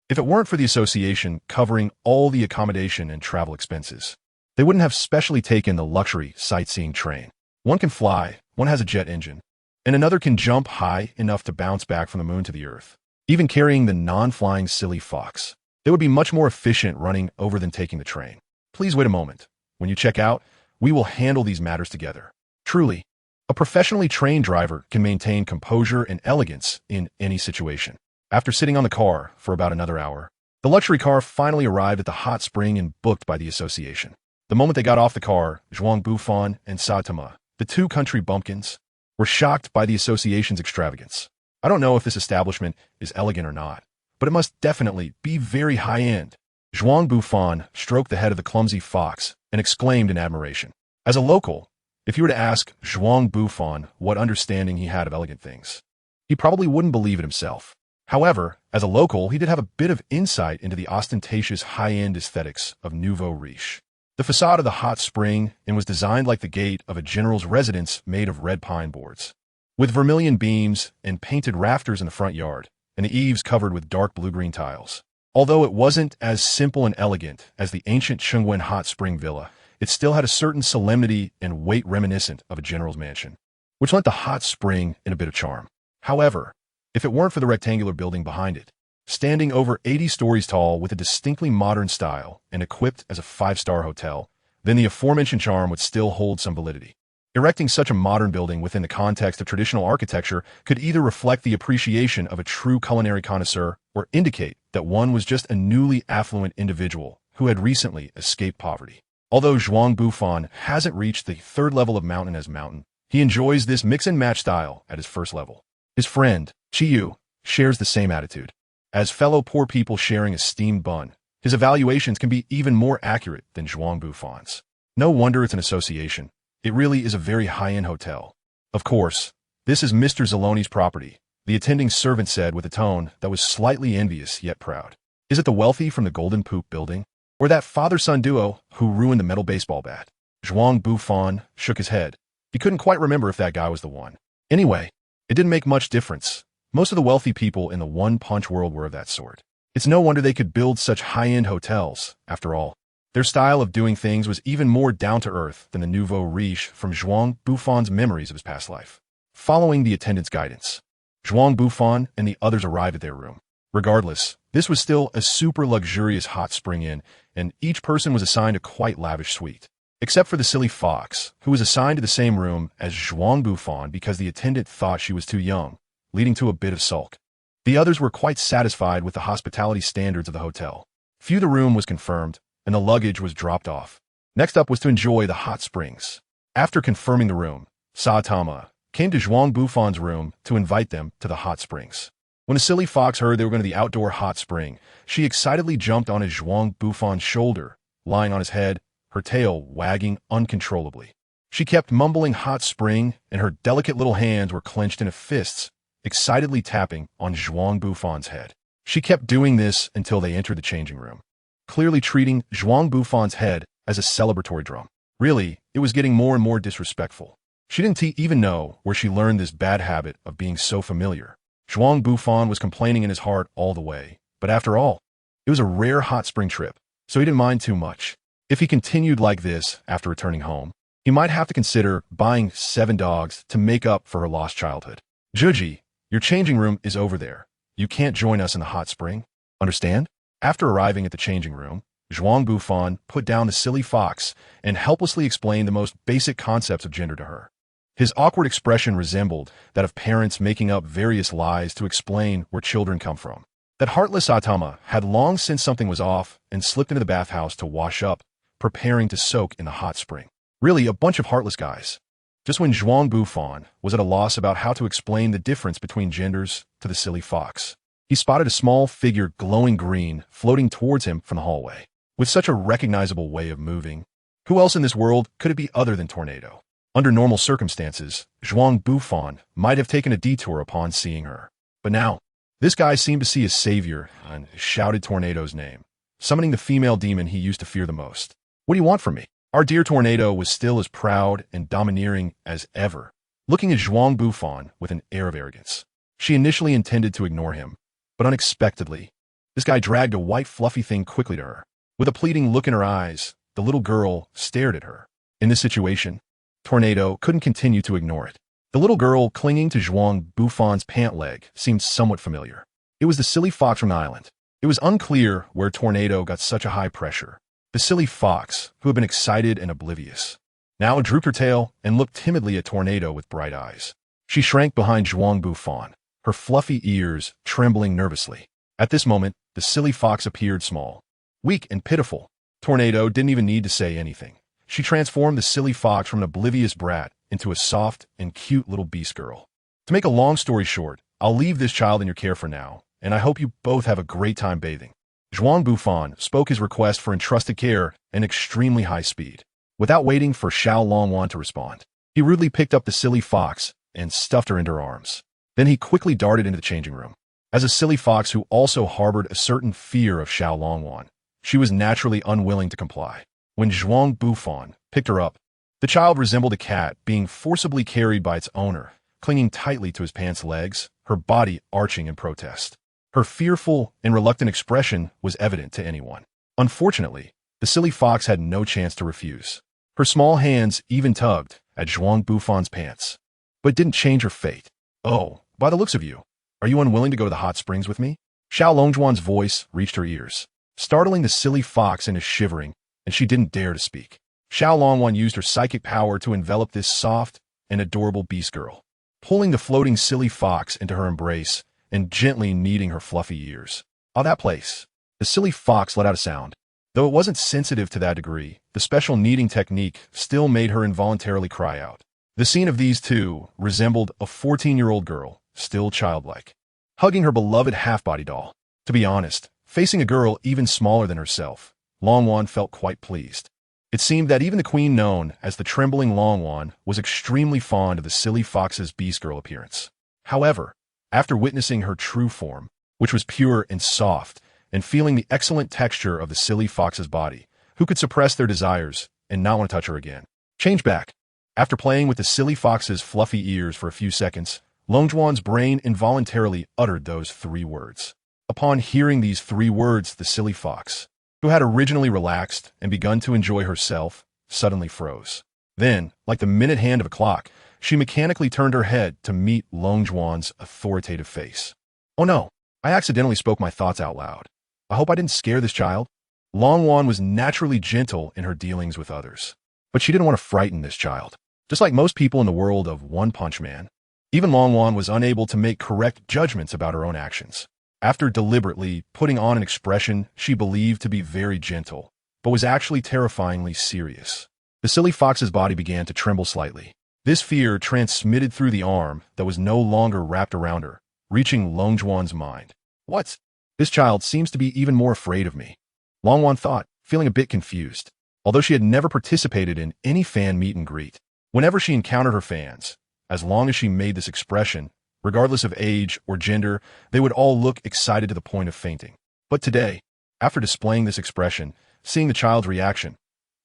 If it weren't for the association covering all the accommodation and travel expenses, they wouldn't have specially taken the luxury sightseeing train. One can fly, one has a jet engine, and another can jump high enough to bounce back from the moon to the earth, even carrying the non-flying silly fox. They would be much more efficient running over than taking the train. Please wait a moment. When you check out, we will handle these matters together. Truly, a professionally trained driver can maintain composure and elegance in any situation. After sitting on the car for about another hour, the luxury car finally arrived at the hot spring and booked by the association. The moment they got off the car, Zhuang Bufan and Saitama, the two country bumpkins, were shocked by the association's extravagance. I don't know if this establishment is elegant or not, but it must definitely be very high-end. Zhuang Bufan stroked the head of the clumsy fox and exclaimed in admiration. As a local, if you were to ask Zhuang Bufan what understanding he had of elegant things, he probably wouldn't believe it himself. However, as a local, he did have a bit of insight into the ostentatious high-end aesthetics of nouveau riche. The facade of the hot spring inn was designed like the gate of a general's residence made of red pine boards, with vermilion beams and painted rafters in the front yard, and the eaves covered with dark blue-green tiles. Although it wasn't as simple and elegant as the ancient Chungwen hot spring villa, it still had a certain solemnity and weight reminiscent of a general's mansion. which lent the hot spring in a bit of charm. However, if it weren't for the rectangular building behind it, standing over 80 stories tall with a distinctly modern style and equipped as a five-star hotel, then the aforementioned charm would still hold some validity. Erecting such a modern building within the context of traditional architecture could either reflect the appreciation of a true culinary connoisseur or indicate that one was just a newly affluent individual who had recently escaped poverty. Although Zhuang Bufan hasn't reached the third level of mountain as mountain, he enjoys this mix-and-match style at his first level. His friend, Chiyu, shares the same attitude. As fellow poor people sharing a steamed bun, his evaluations can be even more accurate than Zhuang Bufan's. No wonder it's an association. It really is a very high-end hotel. Of course, this is Mr. Zaloni's property, the attending servant said with a tone that was slightly envious yet proud. Is it the wealthy from the Golden Poop building? Or that father-son duo who ruined the metal baseball bat? Zhuang Bufan shook his head. He couldn't quite remember if that guy was the one. Anyway, it didn't make much difference. Most of the wealthy people in the one-punch world were of that sort. It's no wonder they could build such high-end hotels, after all. Their style of doing things was even more down-to-earth than the nouveau riche from Zhuang Bufan's memories of his past life. Following the attendant's guidance, Zhuang Bufan and the others arrived at their room. Regardless, this was still a super luxurious hot spring inn, and each person was assigned a quite lavish suite. Except for the silly fox, who was assigned to the same room as Zhuang Bufan because the attendant thought she was too young, leading to a bit of sulk. The others were quite satisfied with the hospitality standards of the hotel. Few the room was confirmed, and the luggage was dropped off. Next up was to enjoy the hot springs. After confirming the room, Saitama came to Zhuang Bufan's room to invite them to the hot springs. When the silly fox heard they were going to the outdoor hot spring, she excitedly jumped on his Zhuang Bufan's shoulder, lying on his head, her tail wagging uncontrollably. She kept mumbling hot spring, and her delicate little hands were clenched into fists, excitedly tapping on Zhuang Bufan's head. She kept doing this until they entered the changing room, clearly treating Zhuang Bufan's head as a celebratory drum. Really, it was getting more and more disrespectful. She didn't even know where she learned this bad habit of being so familiar. Zhuang Bufan was complaining in his heart all the way, but after all, it was a rare hot spring trip, so he didn't mind too much. If he continued like this after returning home, he might have to consider buying 7 dogs to make up for her lost childhood. Juji, your changing room is over there. You can't join us in the hot spring. Understand? After arriving at the changing room, Zhuang Bufan put down the silly fox and helplessly explained the most basic concepts of gender to her. His awkward expression resembled that of parents making up various lies to explain where children come from. That heartless Atama had long sensed something was off and slipped into the bathhouse to wash up, preparing to soak in the hot spring. Really, a bunch of heartless guys. Just when Zhuang Bufan was at a loss about how to explain the difference between genders to the silly fox, he spotted a small figure glowing green floating towards him from the hallway. With such a recognizable way of moving, who else in this world could it be other than Tornado? Under normal circumstances, Zhuang Bufan might have taken a detour upon seeing her. But now, this guy seemed to see his savior and shouted Tornado's name, summoning the female demon he used to fear the most. What do you want from me? Our dear Tornado was still as proud and domineering as ever, looking at Zhuang Bufan with an air of arrogance. She initially intended to ignore him, but unexpectedly, this guy dragged a white fluffy thing quickly to her. With a pleading look in her eyes, the little girl stared at her. In this situation, Tornado couldn't continue to ignore it. The little girl clinging to Zhuang Bufan's pant leg seemed somewhat familiar. It was the silly fox from the island. It was unclear where Tornado got such a high pressure. The silly fox, who had been excited and oblivious, now drooped her tail and looked timidly at Tornado with bright eyes. She shrank behind Zhuang Bufan, her fluffy ears trembling nervously. At this moment, the silly fox appeared small, weak and pitiful. Tornado didn't even need to say anything. She transformed the silly fox from an oblivious brat into a soft and cute little beast girl. To make a long story short, I'll leave this child in your care for now, and I hope you both have a great time bathing. Zhuang Bufan spoke his request for entrusted care at extremely high speed. Without waiting for Xiao Longwan to respond, he rudely picked up the silly fox and stuffed her into her arms. Then he quickly darted into the changing room. As a silly fox who also harbored a certain fear of Xiao Longwan, she was naturally unwilling to comply. When Zhuang Bufan picked her up, the child resembled a cat being forcibly carried by its owner, clinging tightly to his pants legs, her body arching in protest. Her fearful and reluctant expression was evident to anyone. Unfortunately, the silly fox had no chance to refuse. Her small hands even tugged at Zhuang Bufan's pants. but didn't change her fate. "Oh, by the looks of you, are you unwilling to go to the hot springs with me?" Xiao Longzhuan's voice reached her ears, startling the silly fox into shivering, and she didn't dare to speak. Xiao Longwan used her psychic power to envelop this soft and adorable beast girl, pulling the floating silly fox into her embrace and gently kneading her fluffy ears. "Oh, that place." The silly fox let out a sound. Though it wasn't sensitive to that degree, the special kneading technique still made her involuntarily cry out. The scene of these two resembled a 14-year-old girl, still childlike, hugging her beloved half-body doll. To be honest, facing a girl even smaller than herself, Longwan felt quite pleased. It seemed that even the queen known as the Trembling Longwan was extremely fond of the silly fox's beast girl appearance. However, after witnessing her true form, which was pure and soft, and feeling the excellent texture of the silly fox's body, who could suppress their desires and not want to touch her again? Change back. After playing with the silly fox's fluffy ears for a few seconds, Longzhuan's brain involuntarily uttered those 3 words. Upon hearing these 3 words, the silly fox, who had originally relaxed and begun to enjoy herself, suddenly froze. Then, like the minute hand of a clock, she mechanically turned her head to meet Longzhuan's authoritative face. "Oh no, I accidentally spoke my thoughts out loud. I hope I didn't scare this child." Longwan was naturally gentle in her dealings with others, but she didn't want to frighten this child. Just like most people in the world of One Punch Man, even Longwan was unable to make correct judgments about her own actions. After deliberately putting on an expression she believed to be very gentle, but was actually terrifyingly serious, the silly fox's body began to tremble slightly. This fear transmitted through the arm that was no longer wrapped around her, reaching Longzhuan's mind. "What? This child seems to be even more afraid of me," Longwan thought, feeling a bit confused. Although she had never participated in any fan meet and greet, whenever she encountered her fans, as long as she made this expression, regardless of age or gender, they would all look excited to the point of fainting. But today, after displaying this expression, seeing the child's reaction,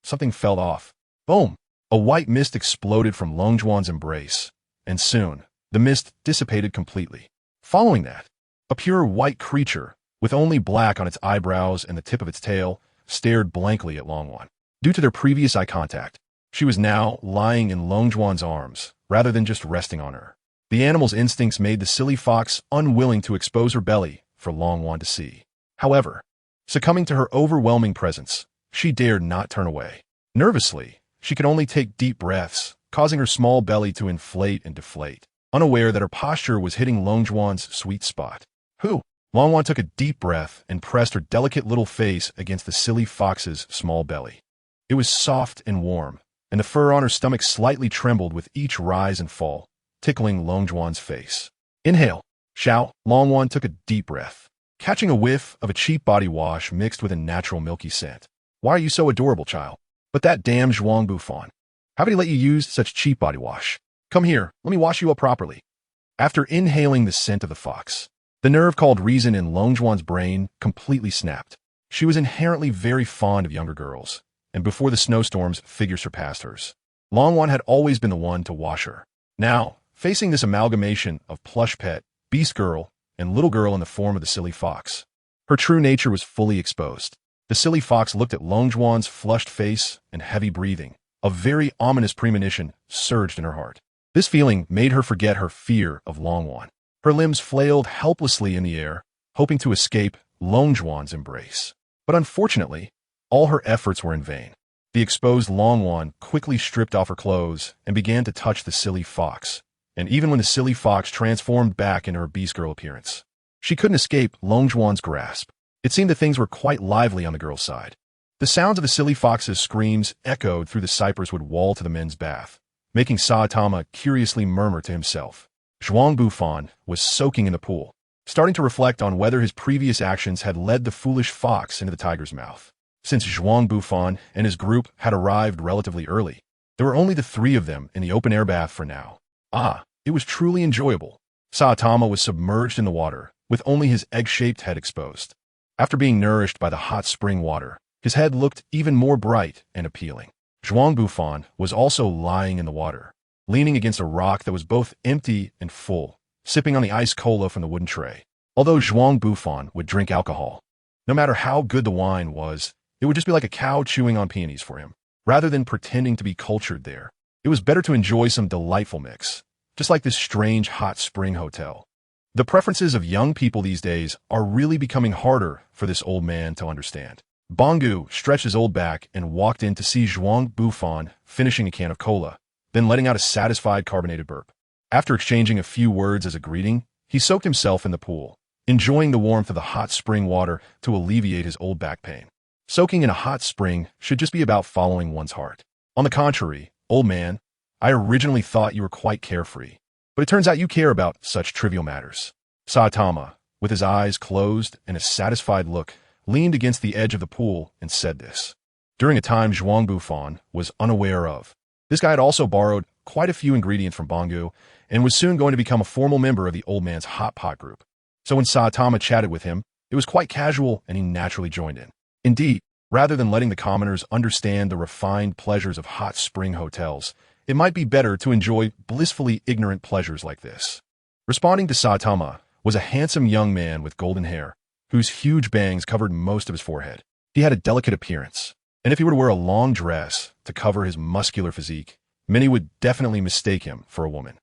something fell off. Boom! A white mist exploded from Longzhuan's embrace, and soon, the mist dissipated completely. Following that, a pure white creature, with only black on its eyebrows and the tip of its tail, stared blankly at Longwan. Due to their previous eye contact, she was now lying in Longzhuan's arms, rather than just resting on her. The animal's instincts made the silly fox unwilling to expose her belly for Longwan to see. However, succumbing to her overwhelming presence, she dared not turn away. Nervously, she could only take deep breaths, causing her small belly to inflate and deflate, unaware that her posture was hitting Longzhuan's sweet spot. "Who?" Longwan took a deep breath and pressed her delicate little face against the silly fox's small belly. It was soft and warm, and the fur on her stomach slightly trembled with each rise and fall, tickling Longzhuan's face. "Inhale." Xiao Longwan took a deep breath, catching a whiff of a cheap body wash mixed with a natural milky scent. "Why are you so adorable, child?" "But that damn Zhuang Bufan. How did he let you use such cheap body wash? Come here, let me wash you up properly." After inhaling the scent of the fox, the nerve called reason in Longzhuan's brain completely snapped. She was inherently very fond of younger girls, and before the snowstorms, figures surpassed hers. Longwan had always been the one to wash her. Now, facing this amalgamation of plush pet, beast girl, and little girl in the form of the silly fox, her true nature was fully exposed. The silly fox looked at Longzhuan's flushed face and heavy breathing. A very ominous premonition surged in her heart. This feeling made her forget her fear of Longwan. Her limbs flailed helplessly in the air, hoping to escape Longzhuan's embrace. But unfortunately, all her efforts were in vain. The exposed Longwan quickly stripped off her clothes and began to touch the silly fox. And even when the silly fox transformed back into her beast girl appearance, she couldn't escape Longzhuan's grasp. It seemed that things were quite lively on the girl's side. The sounds of the silly fox's screams echoed through the cypress-wood wall to the men's bath, making Saitama curiously murmur to himself. Zhuang Bufan was soaking in the pool, starting to reflect on whether his previous actions had led the foolish fox into the tiger's mouth. Since Zhuang Bufan and his group had arrived relatively early, there were only the 3 of them in the open-air bath for now. It was truly enjoyable. Saitama was submerged in the water, with only his egg-shaped head exposed. After being nourished by the hot spring water, his head looked even more bright and appealing. Zhuang Bufan was also lying in the water, leaning against a rock that was both empty and full, sipping on the ice cola from the wooden tray. Although Zhuang Bufan would drink alcohol, no matter how good the wine was, it would just be like a cow chewing on peonies for him. Rather than pretending to be cultured there, it was better to enjoy some delightful mix, just like this strange hot spring hotel. The preferences of young people these days are really becoming harder for this old man to understand. Bongu stretched his old back and walked in to see Zhuang Bufan finishing a can of cola, then letting out a satisfied carbonated burp. After exchanging a few words as a greeting, he soaked himself in the pool, enjoying the warmth of the hot spring water to alleviate his old back pain. Soaking in a hot spring should just be about following one's heart. On the contrary, old man, I originally thought you were quite carefree, but it turns out you care about such trivial matters. Saitama, with his eyes closed and a satisfied look, leaned against the edge of the pool and said this. During a time Zhuang Bufan was unaware of. This guy had also borrowed quite a few ingredients from Bongu and was soon going to become a formal member of the old man's hot pot group. So when Saitama chatted with him, it was quite casual and he naturally joined in. Indeed, rather than letting the commoners understand the refined pleasures of hot spring hotels, it might be better to enjoy blissfully ignorant pleasures like this. Responding to Saitama was a handsome young man with golden hair, whose huge bangs covered most of his forehead. He had a delicate appearance, and if he were to wear a long dress to cover his muscular physique, many would definitely mistake him for a woman.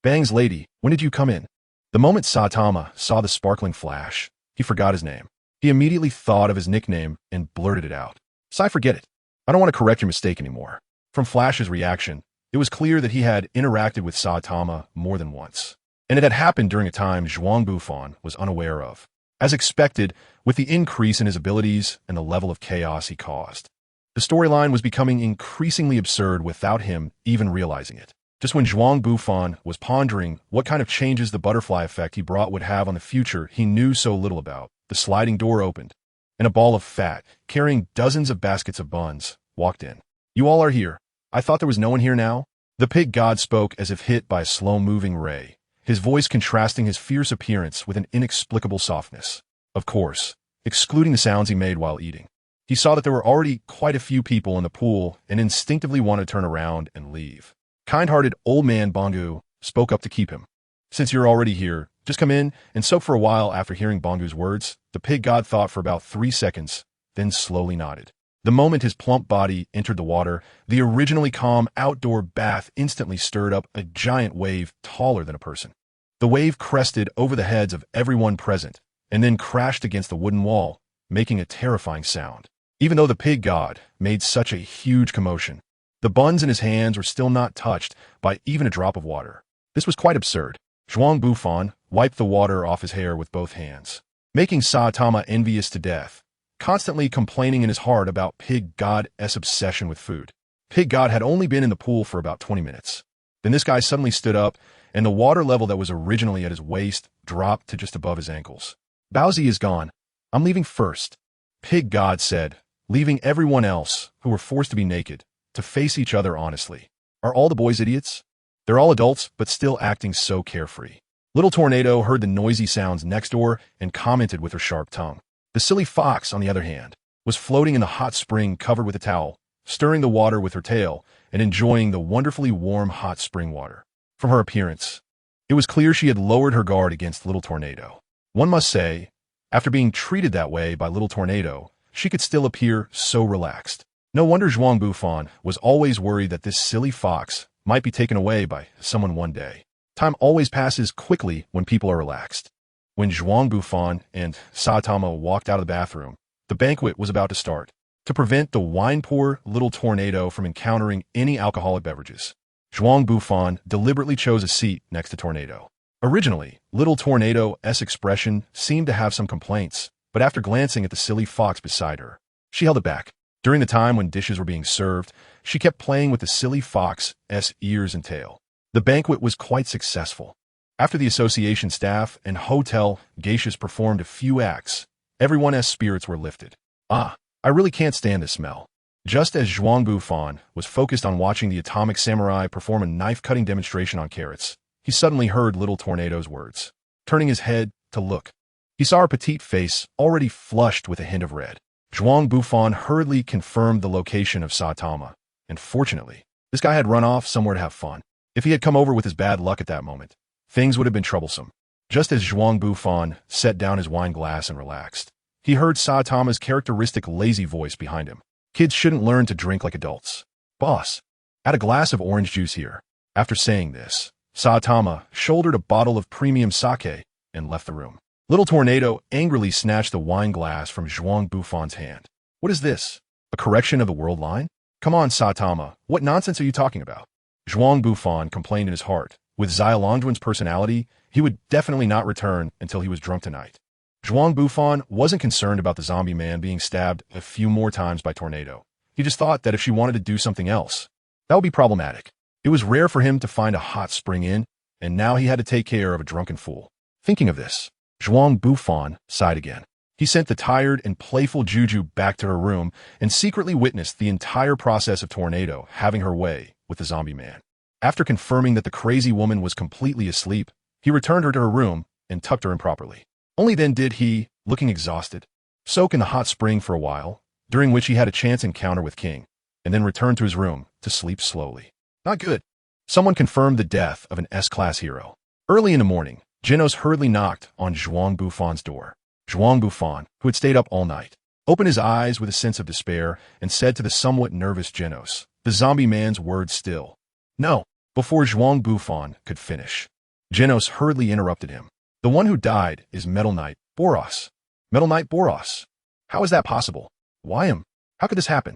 Bangs lady, when did you come in? The moment Saitama saw the sparkling flash, he forgot his name. He immediately thought of his nickname and blurted it out. Sai, forget it. I don't want to correct your mistake anymore. From Flash's reaction, it was clear that he had interacted with Saitama more than once, and it had happened during a time Zhuang Bufan was unaware of. As expected, with the increase in his abilities and the level of chaos he caused, the storyline was becoming increasingly absurd without him even realizing it. Just when Zhuang Bufan was pondering what kind of changes the butterfly effect he brought would have on the future he knew so little about, the sliding door opened, and a ball of fat, carrying dozens of baskets of buns, walked in. You all are here. I thought there was no one here now. The pig god spoke as if hit by a slow-moving ray, his voice contrasting his fierce appearance with an inexplicable softness. Of course, excluding the sounds he made while eating. He saw that there were already quite a few people in the pool and instinctively wanted to turn around and leave. Kind-hearted old man Bongu spoke up to keep him. Since you're already here, just come in and soak for a while. After hearing Bongu's words, the pig god thought for about 3 seconds, then slowly nodded. The moment his plump body entered the water, the originally calm outdoor bath instantly stirred up a giant wave taller than a person. The wave crested over the heads of everyone present, and then crashed against the wooden wall, making a terrifying sound. Even though the pig god made such a huge commotion, the buns in his hands were still not touched by even a drop of water. This was quite absurd. Zhuang Bufan wiped the water off his hair with both hands, making Saitama envious to death, constantly complaining in his heart about Pig God's obsession with food. Pig God had only been in the pool for about 20 minutes. Then this guy suddenly stood up, and the water level that was originally at his waist dropped to just above his ankles. Bowsy is gone. I'm leaving first, Pig God said, leaving everyone else, who were forced to be naked, to face each other honestly. Are all the boys idiots? They're all adults, but still acting so carefree. Little Tornado heard the noisy sounds next door and commented with her sharp tongue. The silly fox, on the other hand, was floating in the hot spring covered with a towel, stirring the water with her tail and enjoying the wonderfully warm hot spring water. From her appearance, it was clear she had lowered her guard against Little Tornado. One must say, after being treated that way by Little Tornado, she could still appear so relaxed. No wonder Zhuang Bufan was always worried that this silly fox might be taken away by someone one day. Time always passes quickly when people are relaxed. When Zhuang Bufan and Saitama walked out of the bathroom, the banquet was about to start. To prevent the wine-poor Little Tornado from encountering any alcoholic beverages, Zhuang Bufan deliberately chose a seat next to Tornado. Originally, Little Tornado's expression seemed to have some complaints, but after glancing at the silly fox beside her, she held it back. During the time when dishes were being served, she kept playing with the silly fox's ears and tail. The banquet was quite successful. After the association staff and hotel geishas performed a few acts, everyone's spirits were lifted. I really can't stand this smell. Just as Zhuang Bufan was focused on watching the atomic samurai perform a knife-cutting demonstration on carrots, he suddenly heard Little Tornado's words. Turning his head to look, he saw her petite face already flushed with a hint of red. Zhuang Bufan hurriedly confirmed the location of Saitama, and fortunately, this guy had run off somewhere to have fun. If he had come over with his bad luck at that moment, things would have been troublesome. Just as Zhuang Bufan set down his wine glass and relaxed, he heard Saitama's characteristic lazy voice behind him. Kids shouldn't learn to drink like adults. Boss, add a glass of orange juice here. After saying this, Saitama shouldered a bottle of premium sake and left the room. Little Tornado angrily snatched the wine glass from Zhuang Bufan's hand. What is this? A correction of the world line? Come on, Saitama, what nonsense are you talking about? Zhuang Bufan complained in his heart. With Xiaolongyuan's personality, he would definitely not return until he was drunk tonight. Zhuang Bufan wasn't concerned about the zombie man being stabbed a few more times by Tornado. He just thought that if she wanted to do something else, that would be problematic. It was rare for him to find a hot spring inn, and now he had to take care of a drunken fool. Thinking of this, Zhuang Bufan sighed again. He sent the tired and playful Juju back to her room and secretly witnessed the entire process of Tornado having her way with the zombie man. After confirming that the crazy woman was completely asleep, he returned her to her room and tucked her in properly. Only then did he, looking exhausted, soak in the hot spring for a while, during which he had a chance encounter with King, and then returned to his room to sleep slowly. Not good. Someone confirmed the death of an S-class hero. Early in the morning, Genos hurriedly knocked on Zhuang Bufan's door. Zhuang Bufan, who had stayed up all night, opened his eyes with a sense of despair and said to the somewhat nervous Genos, the zombie man's words still. No. Before Zhuang Bufan could finish, Genos hurriedly interrupted him. The one who died is Metal Knight Boros. Metal Knight Boros. How is that possible? Why him? How could this happen?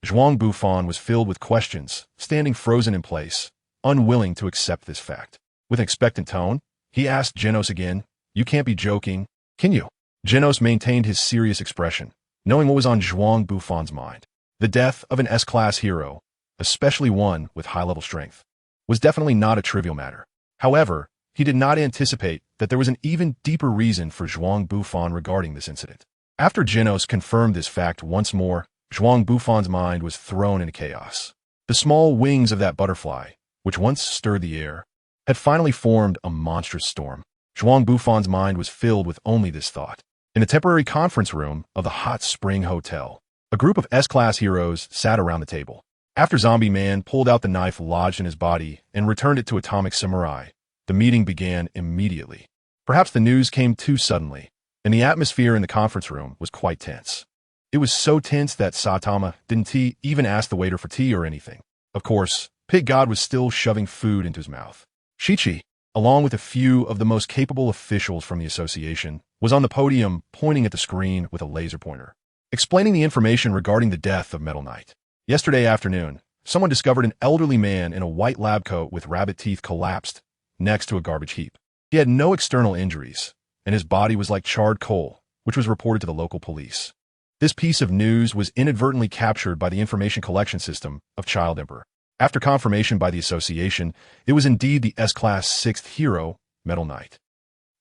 Zhuang Bufan was filled with questions, standing frozen in place, unwilling to accept this fact. With an expectant tone, he asked Genos again, you can't be joking, can you? Genos maintained his serious expression, knowing what was on Zhuang Bufan's mind. The death of an S-class hero, especially one with high-level strength, was definitely not a trivial matter. However, he did not anticipate that there was an even deeper reason for Zhuang Bufan regarding this incident. After Genos confirmed this fact once more, Zhuang Bufan's mind was thrown into chaos. The small wings of that butterfly, which once stirred the air, had finally formed a monstrous storm. Zhuang Bufan's mind was filled with only this thought. In the temporary conference room of the Hot Spring Hotel, a group of S-class heroes sat around the table. After Zombie Man pulled out the knife lodged in his body and returned it to Atomic Samurai, the meeting began immediately. Perhaps the news came too suddenly, and the atmosphere in the conference room was quite tense. It was so tense that Saitama didn't even ask the waiter for tea or anything. Of course, Pig God was still shoving food into his mouth. Shichi, along with a few of the most capable officials from the association, was on the podium pointing at the screen with a laser pointer, explaining the information regarding the death of Metal Knight. Yesterday afternoon, someone discovered an elderly man in a white lab coat with rabbit teeth collapsed next to a garbage heap. He had no external injuries, and his body was like charred coal, which was reported to the local police. This piece of news was inadvertently captured by the information collection system of Child Emperor. After confirmation by the association, it was indeed the S-Class 6th hero, Metal Knight.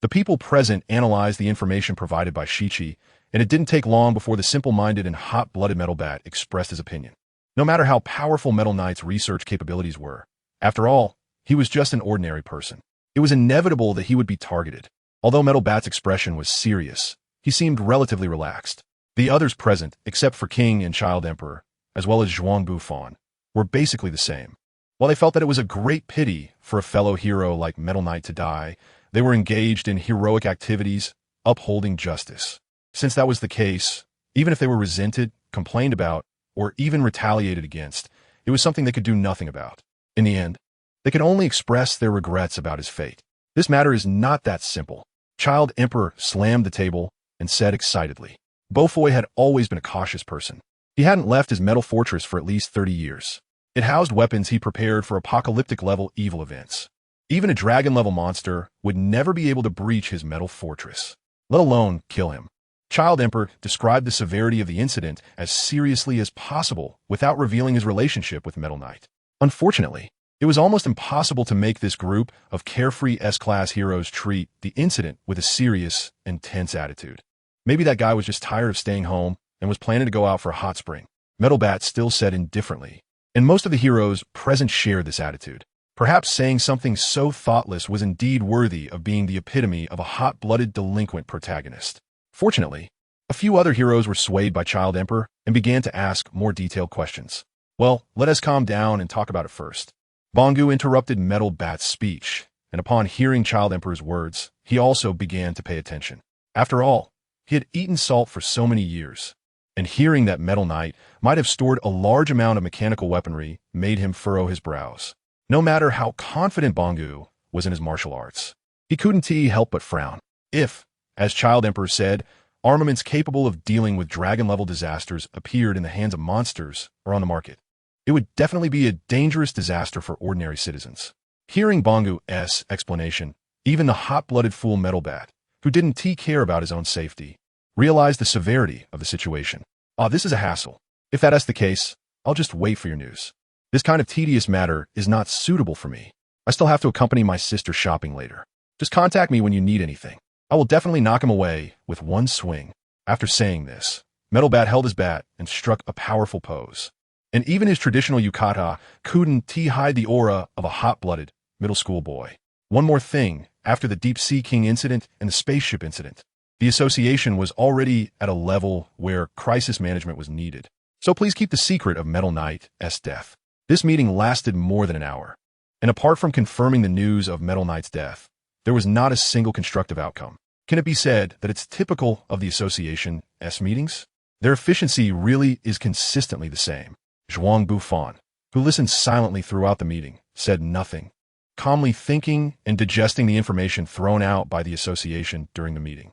The people present analyzed the information provided by Shichi, and it didn't take long before the simple-minded and hot-blooded Metal Bat expressed his opinion. No matter how powerful Metal Knight's research capabilities were, after all, he was just an ordinary person. It was inevitable that he would be targeted. Although Metal Bat's expression was serious, he seemed relatively relaxed. The others present, except for King and Child Emperor, as well as Zhuang Bufan, were basically the same. While they felt that it was a great pity for a fellow hero like Metal Knight to die, they were engaged in heroic activities, upholding justice. Since that was the case, even if they were resented, complained about, or even retaliated against, it was something they could do nothing about. In the end, they could only express their regrets about his fate. This matter is not that simple. Child Emperor slammed the table and said excitedly. Beaufoy had always been a cautious person. He hadn't left his metal fortress for at least 30 years. It housed weapons he prepared for apocalyptic-level evil events. Even a dragon-level monster would never be able to breach his metal fortress, let alone kill him. Child Emperor described the severity of the incident as seriously as possible without revealing his relationship with Metal Knight. Unfortunately, it was almost impossible to make this group of carefree S-Class heroes treat the incident with a serious and tense attitude. Maybe that guy was just tired of staying home and was planning to go out for a hot spring. Metal Bat still said indifferently, and most of the heroes present shared this attitude. Perhaps saying something so thoughtless was indeed worthy of being the epitome of a hot-blooded delinquent protagonist. Fortunately, a few other heroes were swayed by Child Emperor and began to ask more detailed questions. Well, let us calm down and talk about it first. Bongu interrupted Metal Bat's speech, and upon hearing Child Emperor's words, he also began to pay attention. After all, he had eaten salt for so many years, and hearing that Metal Knight might have stored a large amount of mechanical weaponry made him furrow his brows. No matter how confident Bangu was in his martial arts, he couldn't help but frown. If, as Child Emperor said, armaments capable of dealing with dragon-level disasters appeared in the hands of monsters or on the market, it would definitely be a dangerous disaster for ordinary citizens. Hearing Bangu's explanation, even the hot-blooded fool Metal Bat, who didn't care about his own safety, realized the severity of the situation. This is a hassle. If that's the case, I'll just wait for your news. This kind of tedious matter is not suitable for me. I still have to accompany my sister shopping later. Just contact me when you need anything. I will definitely knock him away with one swing. After saying this, Metal Bat held his bat and struck a powerful pose. And even his traditional yukata couldn't hide the aura of a hot-blooded middle school boy. One more thing, after the Deep Sea King incident and the spaceship incident, the association was already at a level where crisis management was needed. So please keep the secret of Metal Knight's death. This meeting lasted more than an hour. And apart from confirming the news of Metal Knight's death, there was not a single constructive outcome. Can it be said that it's typical of the association's meetings? Their efficiency really is consistently the same. Zhuang Bufan, who listened silently throughout the meeting, said nothing, calmly thinking and digesting the information thrown out by the association during the meeting.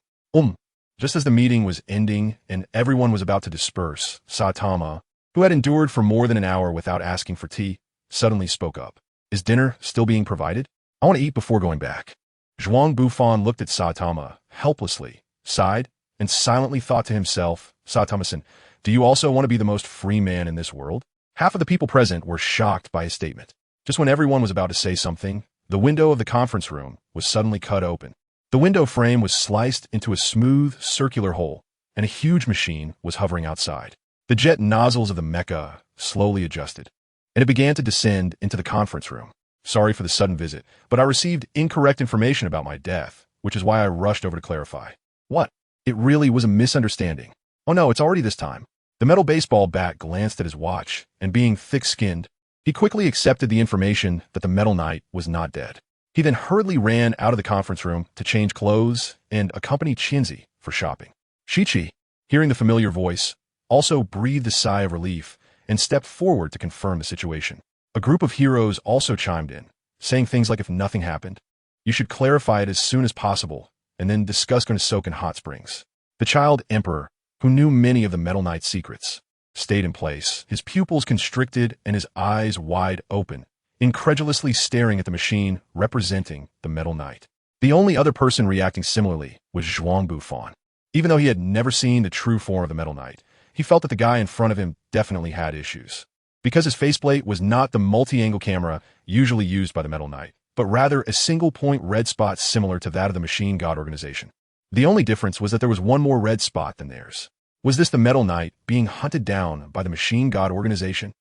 Just as the meeting was ending and everyone was about to disperse, Saitama, who had endured for more than an hour without asking for tea, suddenly spoke up. Is dinner still being provided? I want to eat before going back. Zhuang Bufan looked at Saitama helplessly, sighed, and silently thought to himself, Saitama-san, do you also want to be the most free man in this world? Half of the people present were shocked by his statement. Just when everyone was about to say something, the window of the conference room was suddenly cut open. The window frame was sliced into a smooth, circular hole, and a huge machine was hovering outside. The jet nozzles of the mecha slowly adjusted, and it began to descend into the conference room. Sorry for the sudden visit, but I received incorrect information about my death, which is why I rushed over to clarify. What? It really was a misunderstanding. Oh no, it's already this time. The metal baseball bat glanced at his watch, and being thick-skinned, he quickly accepted the information that the Metal Knight was not dead. He then hurriedly ran out of the conference room to change clothes and accompany Chinzi for shopping. Shichi, hearing the familiar voice, also breathed a sigh of relief and stepped forward to confirm the situation. A group of heroes also chimed in, saying things like if nothing happened, you should clarify it as soon as possible and then discuss going to soak in hot springs. The Child Emperor, who knew many of the Metal Knight's secrets, stayed in place, his pupils constricted and his eyes wide open, incredulously staring at the machine representing the Metal Knight. The only other person reacting similarly was Zhuang Bufan. Even though he had never seen the true form of the Metal Knight, he felt that the guy in front of him definitely had issues. Because his faceplate was not the multi-angle camera usually used by the Metal Knight, but rather a single-point red spot similar to that of the Machine God organization. The only difference was that there was one more red spot than theirs. Was this the Metal Knight being hunted down by the Machine God organization?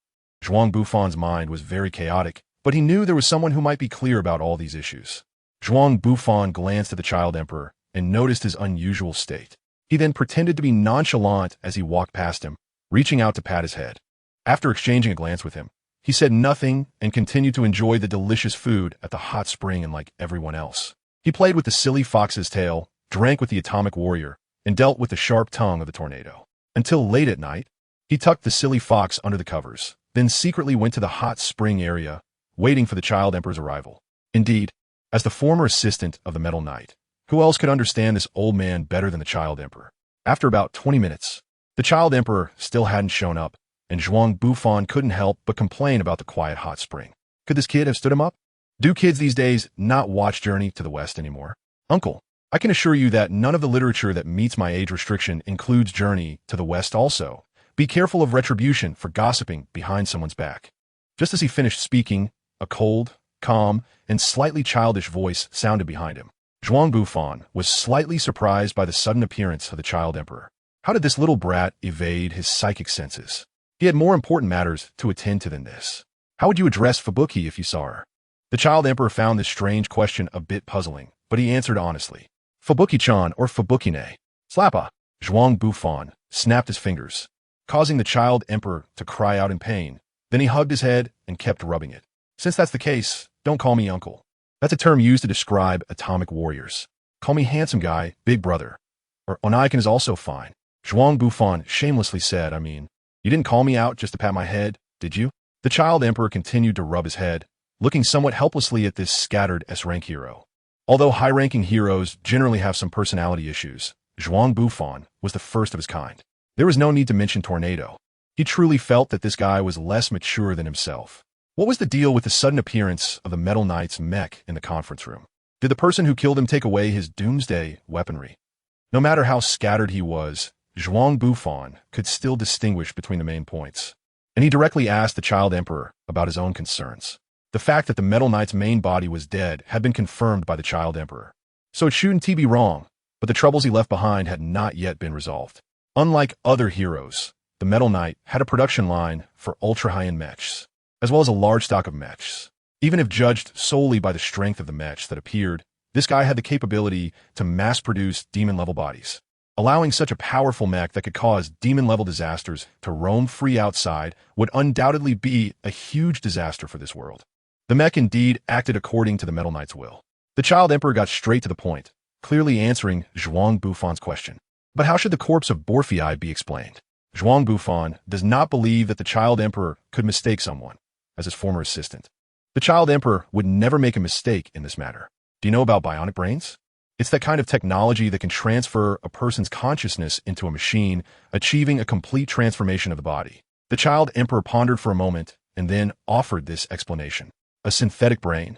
Zhuang Bufan's mind was very chaotic, but he knew there was someone who might be clear about all these issues. Zhuang Bufan glanced at the Child Emperor and noticed his unusual state. He then pretended to be nonchalant as he walked past him, reaching out to pat his head. After exchanging a glance with him, he said nothing and continued to enjoy the delicious food at the hot spring and like everyone else. He played with the silly fox's tail, drank with the atomic warrior, and dealt with the sharp tongue of the tornado. Until late at night, he tucked the silly fox under the covers, then secretly went to the hot spring area, waiting for the Child Emperor's arrival. Indeed, as the former assistant of the Metal Knight, who else could understand this old man better than the Child Emperor? After about 20 minutes, the Child Emperor still hadn't shown up, and Zhuang Bufan couldn't help but complain about the quiet hot spring. Could this kid have stood him up? Do kids these days not watch Journey to the West anymore? Uncle, I can assure you that none of the literature that meets my age restriction includes Journey to the West also. Be careful of retribution for gossiping behind someone's back. Just as he finished speaking, a cold, calm, and slightly childish voice sounded behind him. Zhuang Bufan was slightly surprised by the sudden appearance of the Child Emperor. How did this little brat evade his psychic senses? He had more important matters to attend to than this. How would you address Fubuki if you saw her? The Child Emperor found this strange question a bit puzzling, but he answered honestly. Fubuki-chan or Fubukine. Slappa. Zhuang Bufan snapped his fingers, causing the Child Emperor to cry out in pain. Then he hugged his head and kept rubbing it. Since that's the case, don't call me uncle. That's a term used to describe atomic warriors. Call me handsome guy, big brother. Or Onaikan is also fine. Zhuang Bufan shamelessly said, you didn't call me out just to pat my head, did you? The Child Emperor continued to rub his head, looking somewhat helplessly at this scattered S-rank hero. Although high-ranking heroes generally have some personality issues, Zhuang Bufan was the first of his kind. There was no need to mention Tornado. He truly felt that this guy was less mature than himself. What was the deal with the sudden appearance of the Metal Knight's mech in the conference room? Did the person who killed him take away his doomsday weaponry? No matter how scattered he was, Zhuang Bufan could still distinguish between the main points. And he directly asked the Child Emperor about his own concerns. The fact that the Metal Knight's main body was dead had been confirmed by the Child Emperor. So it shouldn't be wrong, but the troubles he left behind had not yet been resolved. Unlike other heroes, the Metal Knight had a production line for ultra-high-end mechs, as well as a large stock of mechs. Even if judged solely by the strength of the mechs that appeared, this guy had the capability to mass-produce demon-level bodies. Allowing such a powerful mech that could cause demon-level disasters to roam free outside would undoubtedly be a huge disaster for this world. The mech indeed acted according to the Metal Knight's will. The Child Emperor got straight to the point, clearly answering Zhuang Bufan's question. But how should the corpse of Borfei be explained? Zhuang Bufan does not believe that the Child Emperor could mistake someone as his former assistant. The Child Emperor would never make a mistake in this matter. Do you know about bionic brains? It's that kind of technology that can transfer a person's consciousness into a machine, achieving a complete transformation of the body. The Child Emperor pondered for a moment and then offered this explanation. A synthetic brain.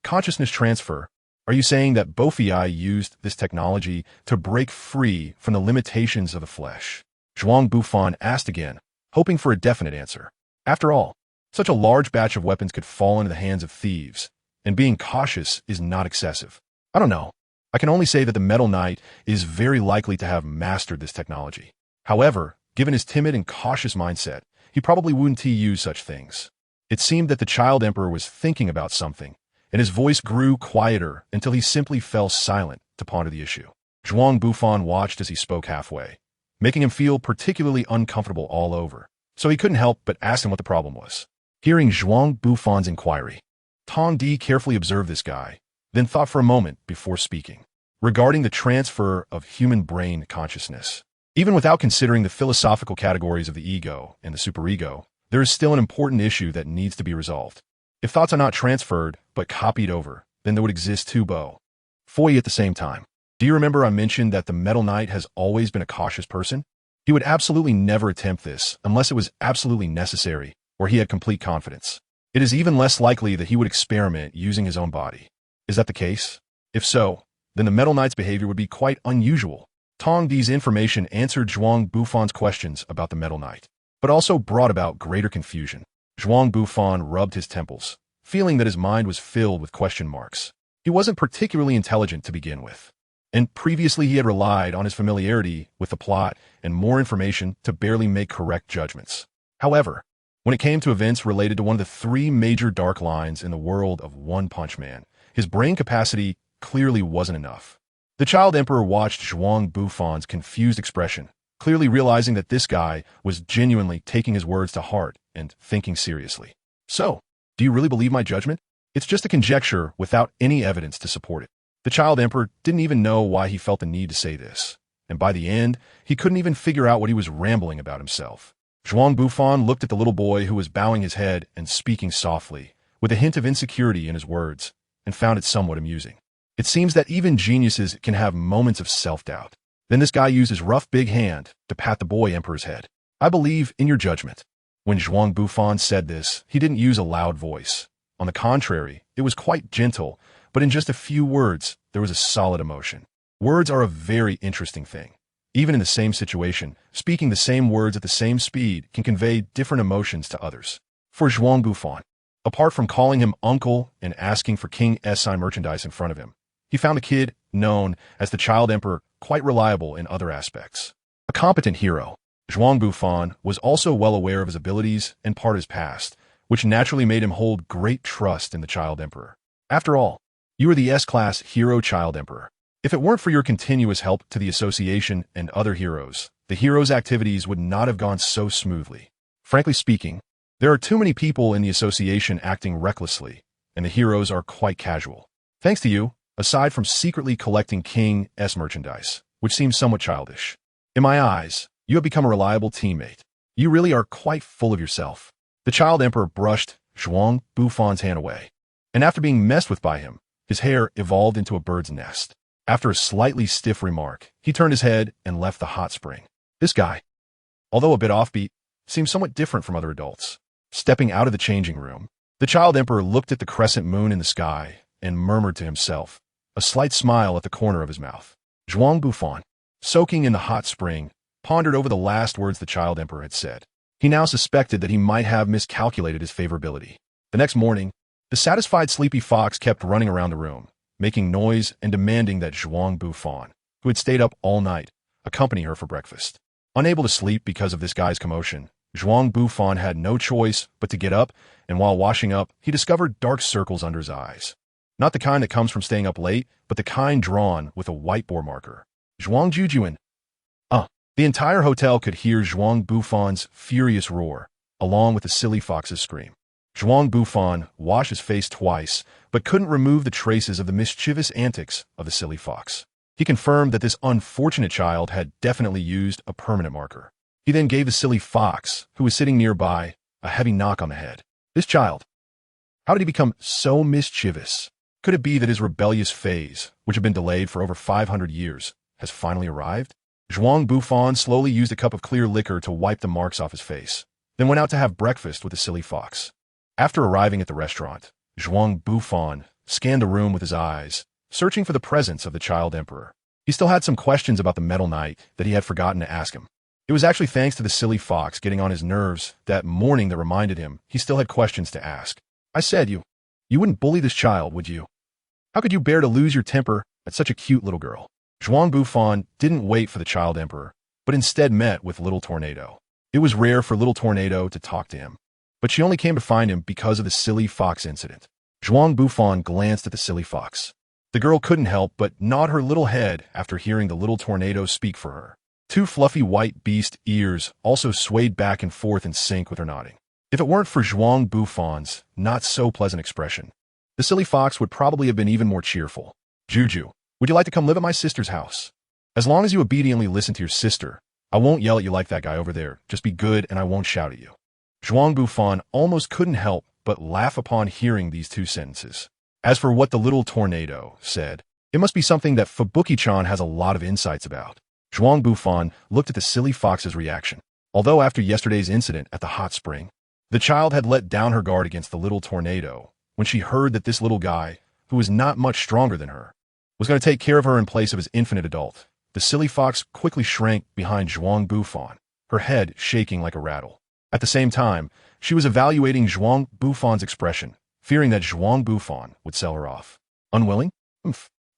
Consciousness transfer. Are you saying that Borfei used this technology to break free from the limitations of the flesh? Zhuang Bufan asked again, hoping for a definite answer. After all, such a large batch of weapons could fall into the hands of thieves, and being cautious is not excessive. I don't know. I can only say that the Metal Knight is very likely to have mastered this technology. However, given his timid and cautious mindset, he probably wouldn't use such things. It seemed that the Child Emperor was thinking about something, and his voice grew quieter until he simply fell silent to ponder the issue. Zhuang Bufan watched as he spoke halfway, making him feel particularly uncomfortable all over, so he couldn't help but ask him what the problem was. Hearing Zhuang Bufan's inquiry, Tong Di carefully observed this guy, then thought for a moment before speaking. Regarding the transfer of human brain consciousness, even without considering the philosophical categories of the ego and the superego, there is still an important issue that needs to be resolved. If thoughts are not transferred, but copied over, then there would exist two Borfei at the same time. Do you remember I mentioned that the Metal Knight has always been a cautious person? He would absolutely never attempt this unless it was absolutely necessary or he had complete confidence. It is even less likely that he would experiment using his own body. Is that the case? If so, then the Metal Knight's behavior would be quite unusual. Tong Di's information answered Zhuang Bufan's questions about the Metal Knight, but also brought about greater confusion. Zhuang Bufan rubbed his temples, feeling that his mind was filled with question marks. He wasn't particularly intelligent to begin with, and previously he had relied on his familiarity with the plot and more information to barely make correct judgments. However, when it came to events related to one of the three major dark lines in the world of One Punch Man, his brain capacity clearly wasn't enough. The Child Emperor watched Zhuang Bufan's confused expression, clearly realizing that this guy was genuinely taking his words to heart and thinking seriously. So, do you really believe my judgment? It's just a conjecture without any evidence to support it. The Child Emperor didn't even know why he felt the need to say this, and by the end, he couldn't even figure out what he was rambling about himself. Zhuang Bufan looked at the little boy who was bowing his head and speaking softly, with a hint of insecurity in his words, and found it somewhat amusing. It seems that even geniuses can have moments of self-doubt. Then this guy used his rough big hand to pat the boy emperor's head. I believe in your judgment. When Zhuang Bufan said this, he didn't use a loud voice. On the contrary, it was quite gentle, but in just a few words, there was a solid emotion. Words are a very interesting thing. Even in the same situation, speaking the same words at the same speed can convey different emotions to others. For Zhuang Bufan, apart from calling him uncle and asking for King Si merchandise in front of him, he found the kid, known as the Child Emperor, quite reliable in other aspects. A competent hero, Zhuang Bufan was also well aware of his abilities and part of his past, which naturally made him hold great trust in the Child Emperor. After all, you are the S-class hero Child Emperor. If it weren't for your continuous help to the association and other heroes, the hero's activities would not have gone so smoothly. Frankly speaking, there are too many people in the association acting recklessly, and the heroes are quite casual. Thanks to you, aside from secretly collecting King S merchandise, which seems somewhat childish. In my eyes, you have become a reliable teammate. You really are quite full of yourself. The Child Emperor brushed Zhuang Bufan's hand away. and after being messed with by him, his hair evolved into a bird's nest. After a slightly stiff remark, he turned his head and left the hot spring. This guy, although a bit offbeat, seemed somewhat different from other adults. Stepping out of the changing room, the child emperor looked at the crescent moon in the sky and murmured to himself, a slight smile at the corner of his mouth. Zhuang Bufan, soaking in the hot spring, pondered over the last words the child emperor had said. He now suspected that he might have miscalculated his favorability. The next morning, the satisfied sleepy fox kept running around the room, making noise and demanding that Zhuang Bufan, who had stayed up all night, accompany her for breakfast. Unable to sleep because of this guy's commotion, Zhuang Bufan had no choice but to get up, and while washing up, he discovered dark circles under his eyes. Not the kind that comes from staying up late, but the kind drawn with a whiteboard marker. Zhuang Jujuan. The entire hotel could hear Zhuang Bufan's furious roar, along with the silly fox's scream. Zhuang Bufan washed his face twice, but couldn't remove the traces of the mischievous antics of the silly fox. He confirmed that this unfortunate child had definitely used a permanent marker. He then gave the silly fox, who was sitting nearby, a heavy knock on the head. This child. How did he become so mischievous? Could it be that his rebellious phase, which had been delayed for over 500 years, has finally arrived? Zhuang Bufan slowly used a cup of clear liquor to wipe the marks off his face, then went out to have breakfast with the silly fox. After arriving at the restaurant, Zhuang Bufan scanned the room with his eyes, searching for the presence of the child emperor. He still had some questions about the metal knight that he had forgotten to ask him. It was actually thanks to the silly fox getting on his nerves that morning that reminded him he still had questions to ask. I said, you wouldn't bully this child, would you? How could you bear to lose your temper at such a cute little girl? Zhuang Bufan didn't wait for the child emperor, but instead met with Little Tornado. It was rare for Little Tornado to talk to him, but she only came to find him because of the silly fox incident. Zhuang Bufan glanced at the silly fox. The girl couldn't help but nod her little head after hearing the Little Tornado speak for her. Two fluffy white beast ears also swayed back and forth in sync with her nodding. If it weren't for Zhuang Bufan's not-so-pleasant expression, the silly fox would probably have been even more cheerful. Juju, would you like to come live at my sister's house? As long as you obediently listen to your sister, I won't yell at you like that guy over there. Just be good and I won't shout at you. Zhuang Bufan almost couldn't help but laugh upon hearing these two sentences. As for what the Little Tornado said, it must be something that Fubuki-chan has a lot of insights about. Zhuang Bufan looked at the silly fox's reaction. Although after yesterday's incident at the hot spring, the child had let down her guard against the Little Tornado when she heard that this little guy, who was not much stronger than her, was going to take care of her in place of his infinite adult. The silly fox quickly shrank behind Zhuang Bufan, her head shaking like a rattle. At the same time, she was evaluating Zhuang Bufan's expression, fearing that Zhuang Bufan would sell her off. Unwilling?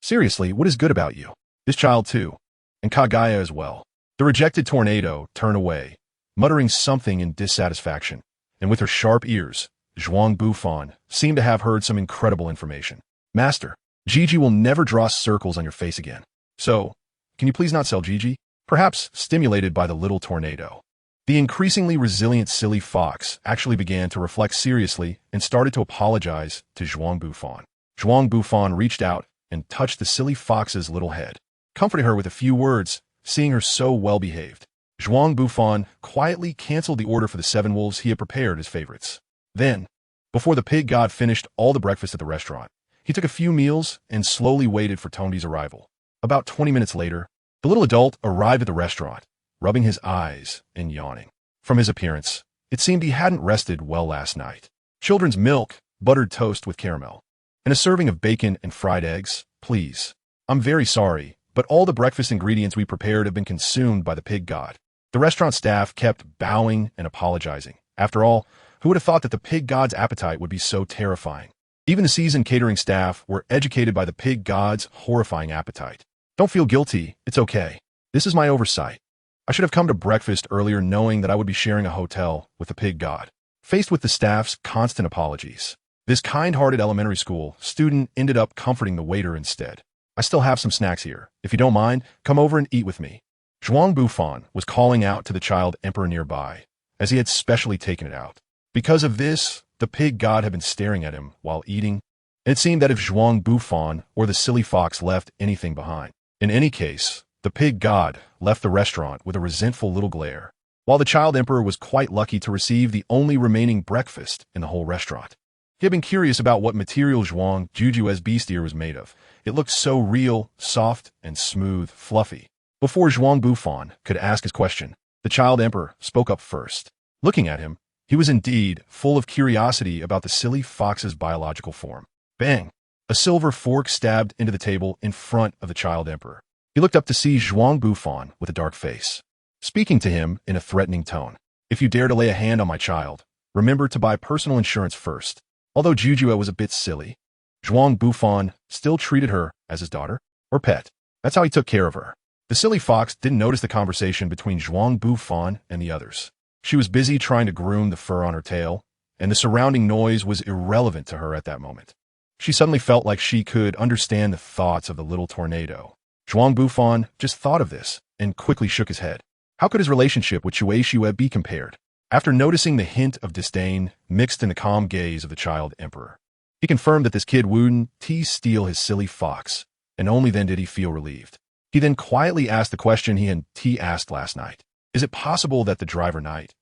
Seriously, what is good about you? This child too, and Kagaya as well. The rejected tornado turned away, muttering something in dissatisfaction, and with her sharp ears, Zhuang Bufan seemed to have heard some incredible information. Master, Gigi will never draw circles on your face again. So, can you please not sell Gigi? Perhaps stimulated by the Little Tornado. The increasingly resilient silly fox actually began to reflect seriously and started to apologize to Zhuang Bufan. Zhuang Bufan reached out and touched the silly fox's little head, comforting her with a few words, seeing her so well behaved. Zhuang Bufan quietly canceled the order for the 7 wolves he had prepared as favorites. Then, before the pig god finished all the breakfast at the restaurant, he took a few meals and slowly waited for Tondi's arrival. About 20 minutes later, the little adult arrived at the restaurant, rubbing his eyes and yawning. From his appearance, it seemed he hadn't rested well last night. Children's milk, buttered toast with caramel, and a serving of bacon and fried eggs, please. I'm very sorry, but all the breakfast ingredients we prepared have been consumed by the pig god. The restaurant staff kept bowing and apologizing. After all, who would have thought that the pig god's appetite would be so terrifying? Even the seasoned catering staff were educated by the pig god's horrifying appetite. Don't feel guilty, it's okay. This is my oversight. I should have come to breakfast earlier knowing that I would be sharing a hotel with the pig god. Faced with the staff's constant apologies, this kind-hearted elementary school student ended up comforting the waiter instead. I still have some snacks here. If you don't mind, come over and eat with me. Zhuang Bufan was calling out to the child emperor nearby, as he had specially taken it out. Because of this, the pig god had been staring at him while eating, and it seemed that if Zhuang Bufan or the silly fox left anything behind. In any case, the pig god left the restaurant with a resentful little glare, while the child emperor was quite lucky to receive the only remaining breakfast in the whole restaurant. He had been curious about what material Zhuang Juju's beast ear was made of. It looked so real, soft, and smooth, fluffy. Before Zhuang Bufan could ask his question, the child emperor spoke up first. Looking at him, he was indeed full of curiosity about the silly fox's biological form. Bang! A silver fork stabbed into the table in front of the child emperor. He looked up to see Zhuang Bufan with a dark face, speaking to him in a threatening tone. If you dare to lay a hand on my child, remember to buy personal insurance first. Although Jujue was a bit silly, Zhuang Bufan still treated her as his daughter or pet. That's how he took care of her. The silly fox didn't notice the conversation between Zhuang Bufan and the others. She was busy trying to groom the fur on her tail, and the surrounding noise was irrelevant to her at that moment. She suddenly felt like she could understand the thoughts of the little tornado. Zhuang Bufan just thought of this and quickly shook his head. How could his relationship with Cui Xue be compared? After noticing the hint of disdain mixed in the calm gaze of the child emperor, he confirmed that this kid wouldn't steal his silly fox, and only then did he feel relieved. He then quietly asked the question he and T asked last night. Is it possible that the driver knight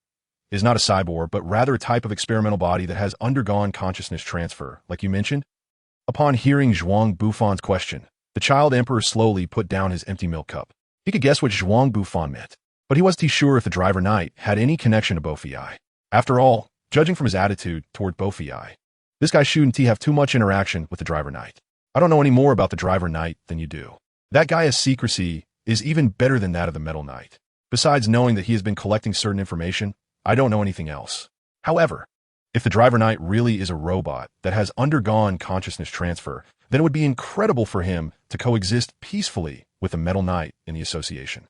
is not a cyborg, but rather a type of experimental body that has undergone consciousness transfer, like you mentioned? Upon hearing Zhuang Bufan's question, the child emperor slowly put down his empty milk cup. He could guess what Zhuang Bufan meant, but he wasn't sure if the driver knight had any connection to Bofei. After all, judging from his attitude toward Bofei, this guy shouldn't have too much interaction with the driver knight. I don't know any more about the driver knight than you do. That guy's secrecy is even better than that of the metal knight. Besides knowing that he has been collecting certain information, I don't know anything else. However, if the driver knight really is a robot that has undergone consciousness transfer, then it would be incredible for him to coexist peacefully with the metal knight in the association.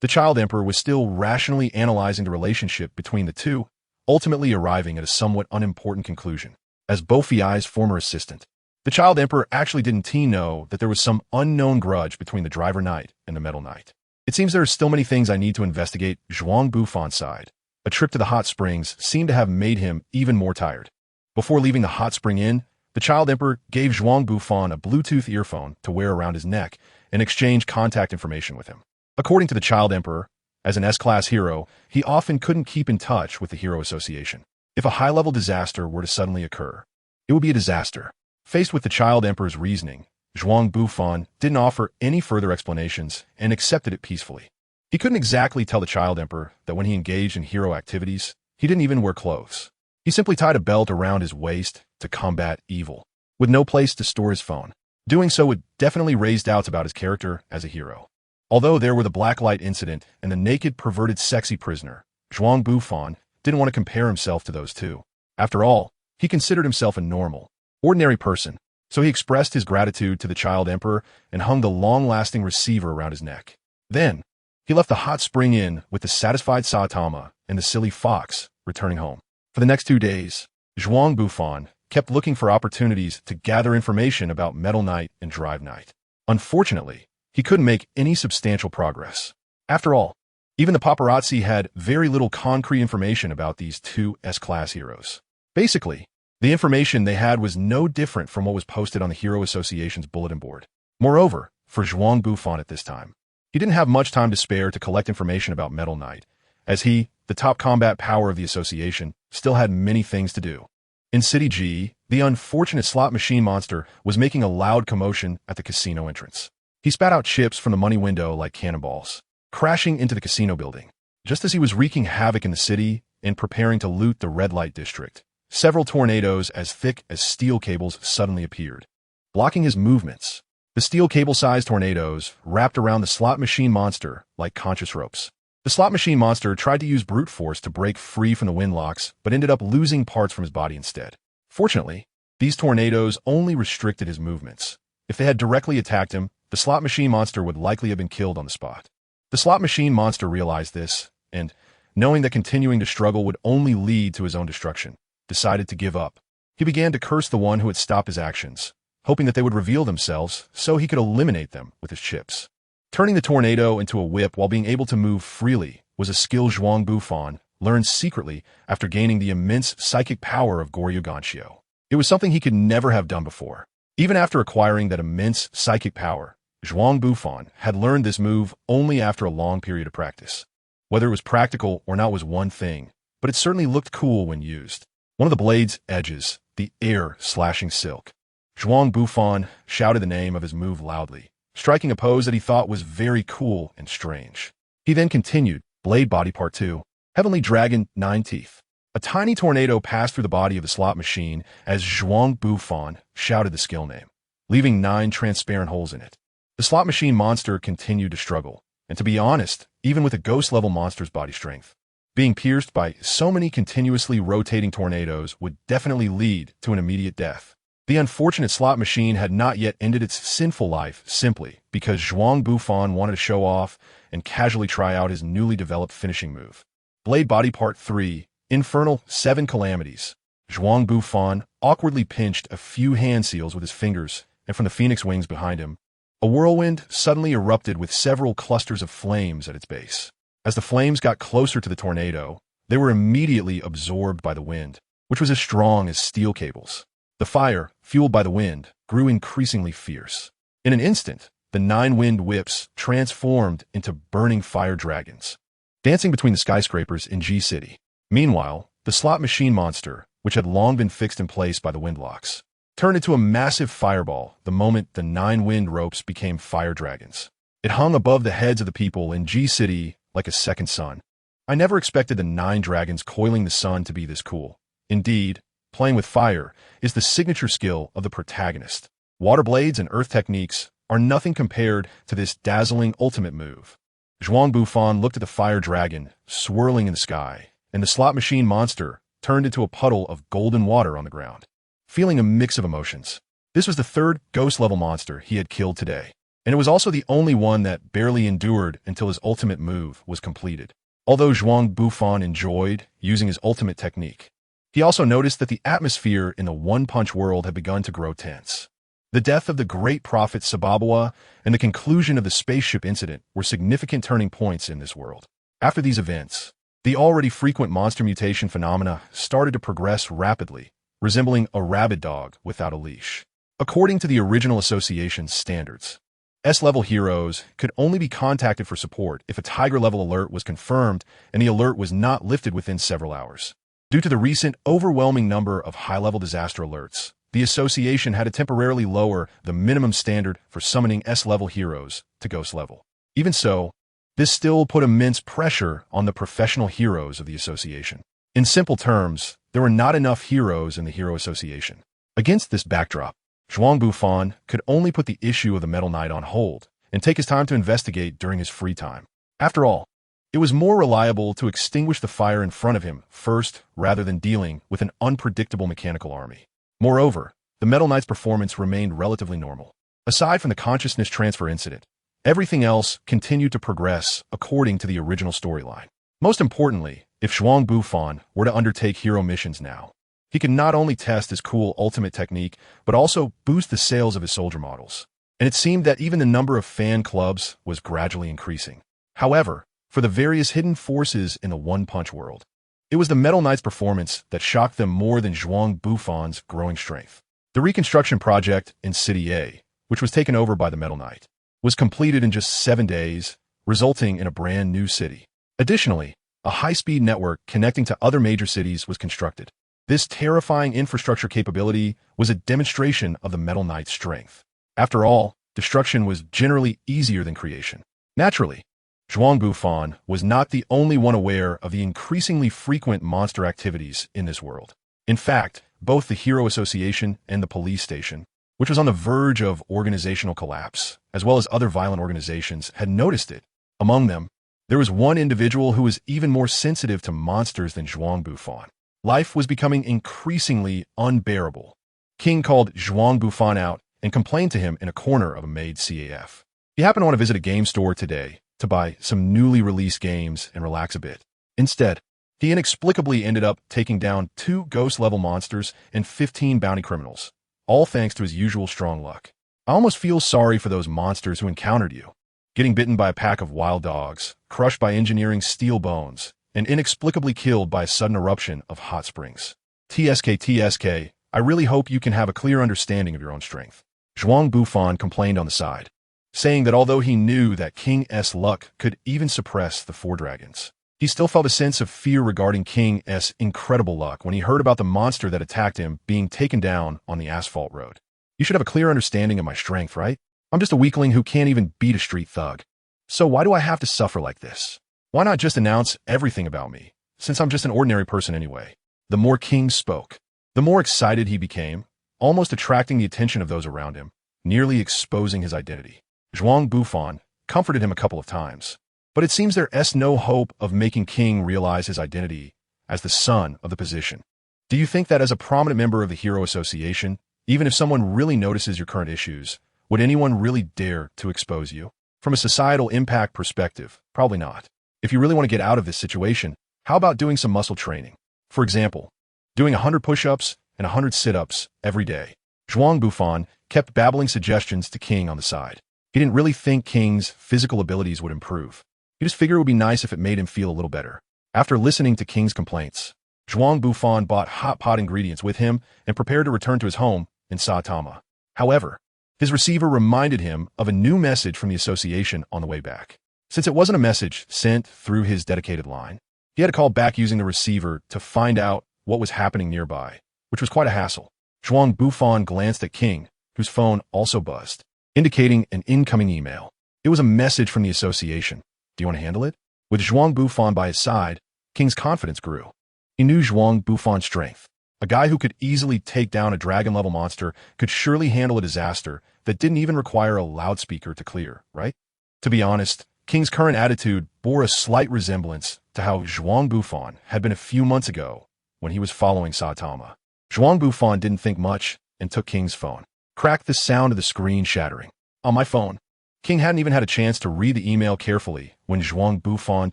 The child emperor was still rationally analyzing the relationship between the two, ultimately arriving at a somewhat unimportant conclusion. As Bofei's former assistant, the child emperor actually didn't know that there was some unknown grudge between the driver knight and the metal knight. It seems there are still many things I need to investigate. Zhuang Bufan sighed. A trip to the hot springs seemed to have made him even more tired. Before leaving the hot spring inn, the child emperor gave Zhuang Bufan a Bluetooth earphone to wear around his neck and exchange contact information with him. According to the child emperor, as an S-class hero, he often couldn't keep in touch with the Hero Association. If a high-level disaster were to suddenly occur, it would be a disaster. Faced with the child emperor's reasoning, Zhuang Bufan didn't offer any further explanations and accepted it peacefully. He couldn't exactly tell the child emperor that when he engaged in hero activities, he didn't even wear clothes. He simply tied a belt around his waist to combat evil, with no place to store his phone. Doing so would definitely raise doubts about his character as a hero. Although there were the blacklight incident and the naked, perverted, sexy prisoner, Zhuang Bufan didn't want to compare himself to those two. After all, he considered himself a normal, ordinary person, so he expressed his gratitude to the child emperor and hung the long-lasting receiver around his neck. Then, he left the hot spring inn with the satisfied Saitama and the silly fox returning home. For the next 2 days, Zhuang Bufan kept looking for opportunities to gather information about Metal Knight and Drive Knight. Unfortunately, he couldn't make any substantial progress. After all, even the paparazzi had very little concrete information about these two S-class heroes. Basically, the information they had was no different from what was posted on the Hero Association's bulletin board. Moreover, for Zhuang Bufan at this time, he didn't have much time to spare to collect information about Metal Knight, as he, the top combat power of the association, still had many things to do. In City G, the unfortunate slot machine monster was making a loud commotion at the casino entrance. He spat out chips from the money window like cannonballs, crashing into the casino building. Just as he was wreaking havoc in the city and preparing to loot the red light district, several tornadoes as thick as steel cables suddenly appeared, blocking his movements. The steel cable-sized tornadoes wrapped around the slot machine monster like conscious ropes. The slot machine monster tried to use brute force to break free from the wind locks, but ended up losing parts from his body instead. Fortunately, these tornadoes only restricted his movements. If they had directly attacked him, the slot machine monster would likely have been killed on the spot. The slot machine monster realized this, and, knowing that continuing to struggle would only lead to his own destruction, decided to give up. He began to curse the one who had stopped his actions, hoping that they would reveal themselves so he could eliminate them with his chips. Turning the tornado into a whip while being able to move freely was a skill Zhuang Bufan learned secretly after gaining the immense psychic power of Goryu Ganshio. It was something he could never have done before. Even after acquiring that immense psychic power, Zhuang Bufan had learned this move only after a long period of practice. Whether it was practical or not was one thing, but it certainly looked cool when used. One of the blade's edges the air slashing silk. Zhuang Bufan shouted the name of his move loudly, striking a pose that he thought was very cool and strange. He then continued, Blade Body Part 2, Heavenly Dragon, 9 Teeth. A tiny tornado passed through the body of the slot machine as Zhuang Bufan shouted the skill name, leaving 9 transparent holes in it. The slot machine monster continued to struggle, and to be honest, even with a ghost-level monster's body strength, being pierced by so many continuously rotating tornadoes would definitely lead to an immediate death. The unfortunate slot machine had not yet ended its sinful life simply because Zhuang Bufan wanted to show off and casually try out his newly developed finishing move. Blade Body Part 3, Infernal 7 Calamities. Zhuang Bufan awkwardly pinched a few hand seals with his fingers, and from the phoenix wings behind him, a whirlwind suddenly erupted with several clusters of flames at its base. As the flames got closer to the tornado, they were immediately absorbed by the wind, which was as strong as steel cables. The fire, fueled by the wind, grew increasingly fierce. In an instant, the 9 wind whips transformed into burning fire dragons, dancing between the skyscrapers in G-City. Meanwhile, the slot machine monster, which had long been fixed in place by the windlocks, turned into a massive fireball the moment the 9 wind ropes became fire dragons. It hung above the heads of the people in G-City like a second sun. I never expected the 9 dragons coiling the sun to be this cool. Indeed, playing with fire is the signature skill of the protagonist. Water blades and earth techniques are nothing compared to this dazzling ultimate move. Zhuang Bufan looked at the fire dragon swirling in the sky, and the slot machine monster turned into a puddle of golden water on the ground, feeling a mix of emotions. This was the 3rd ghost-level monster he had killed today, and it was also the only one that barely endured until his ultimate move was completed. Although Zhuang Bufan enjoyed using his ultimate technique, he also noticed that the atmosphere in the one-punch world had begun to grow tense. The death of the great prophet Sababawa and the conclusion of the spaceship incident were significant turning points in this world. After these events, the already frequent monster mutation phenomena started to progress rapidly, resembling a rabid dog without a leash. According to the original association's standards, S-level heroes could only be contacted for support if a Tiger-level alert was confirmed and the alert was not lifted within several hours. Due to the recent overwhelming number of high-level disaster alerts, the association had to temporarily lower the minimum standard for summoning S-level heroes to Ghost level. Even so, this still put immense pressure on the professional heroes of the association. In simple terms, there were not enough heroes in the Hero Association. Against this backdrop, Zhuang Bufan could only put the issue of the Metal Knight on hold and take his time to investigate during his free time. After all, it was more reliable to extinguish the fire in front of him first rather than dealing with an unpredictable mechanical army. Moreover, the Metal Knight's performance remained relatively normal. Aside from the consciousness transfer incident, everything else continued to progress according to the original storyline. Most importantly, if Zhuang Bufan were to undertake hero missions now, he could not only test his cool ultimate technique, but also boost the sales of his soldier models. And it seemed that even the number of fan clubs was gradually increasing. However, for the various hidden forces in the one-punch world, it was the Metal Knight's performance that shocked them more than Zhuang Bufan's growing strength. The reconstruction project in City A, which was taken over by the Metal Knight, was completed in just 7 days, resulting in a brand new city. Additionally, a high-speed network connecting to other major cities was constructed. This terrifying infrastructure capability was a demonstration of the Metal Knight's strength. After all, destruction was generally easier than creation. Naturally, Zhuang Bufan was not the only one aware of the increasingly frequent monster activities in this world. In fact, both the Hero Association and the police station, which was on the verge of organizational collapse, as well as other violent organizations, had noticed it. Among them, there was one individual who was even more sensitive to monsters than Zhuang Bufan. Life was becoming increasingly unbearable. King called Zhuang Bufan out and complained to him in a corner of a made CAF. He happened to want to visit a game store today to buy some newly released games and relax a bit. Instead, he inexplicably ended up taking down 2 ghost-level monsters and 15 bounty criminals, all thanks to his usual strong luck. I almost feel sorry for those monsters who encountered you, getting bitten by a pack of wild dogs, crushed by engineering steel bones, and inexplicably killed by a sudden eruption of hot springs. TSK, I really hope you can have a clear understanding of your own strength. Zhuang Bufan complained on the side, saying that although he knew that King S. luck could even suppress the 4 dragons, He still felt a sense of fear regarding King's incredible luck when he heard about the monster that attacked him being taken down on the asphalt road. You should have a clear understanding of my strength, right? I'm just a weakling who can't even beat a street thug. So why do I have to suffer like this? Why not just announce everything about me, since I'm just an ordinary person anyway? The more King spoke, the more excited he became, almost attracting the attention of those around him, nearly exposing his identity. Zhuang Bufan comforted him a couple of times, but it seems there's no hope of making King realize his identity as the son of the position. Do you think that as a prominent member of the Hero Association, even if someone really notices your current issues, would anyone really dare to expose you? From a societal impact perspective, probably not. If you really want to get out of this situation, how about doing some muscle training? For example, doing 100 push-ups and 100 sit-ups every day. Zhuang Bufan kept babbling suggestions to King on the side. He didn't really think King's physical abilities would improve. He just figured it would be nice if it made him feel a little better. After listening to King's complaints, Zhuang Bufan bought hot pot ingredients with him and prepared to return to his home in Saitama. However, his receiver reminded him of a new message from the association on the way back. Since it wasn't a message sent through his dedicated line, he had to call back using the receiver to find out what was happening nearby, which was quite a hassle. Zhuang Bufan glanced at King, whose phone also buzzed, indicating an incoming email. It was a message from the association. Do you want to handle it? With Zhuang Bufan by his side, King's confidence grew. He knew Zhuang Bufan's strength. A guy who could easily take down a dragon-level monster could surely handle a disaster that didn't even require a loudspeaker to clear, right? To be honest, King's current attitude bore a slight resemblance to how Zhuang Bufan had been a few months ago when he was following Saitama. Zhuang Bufan didn't think much and took King's phone. Cracked the sound of the screen shattering. On my phone. King hadn't even had a chance to read the email carefully when Zhuang Bufan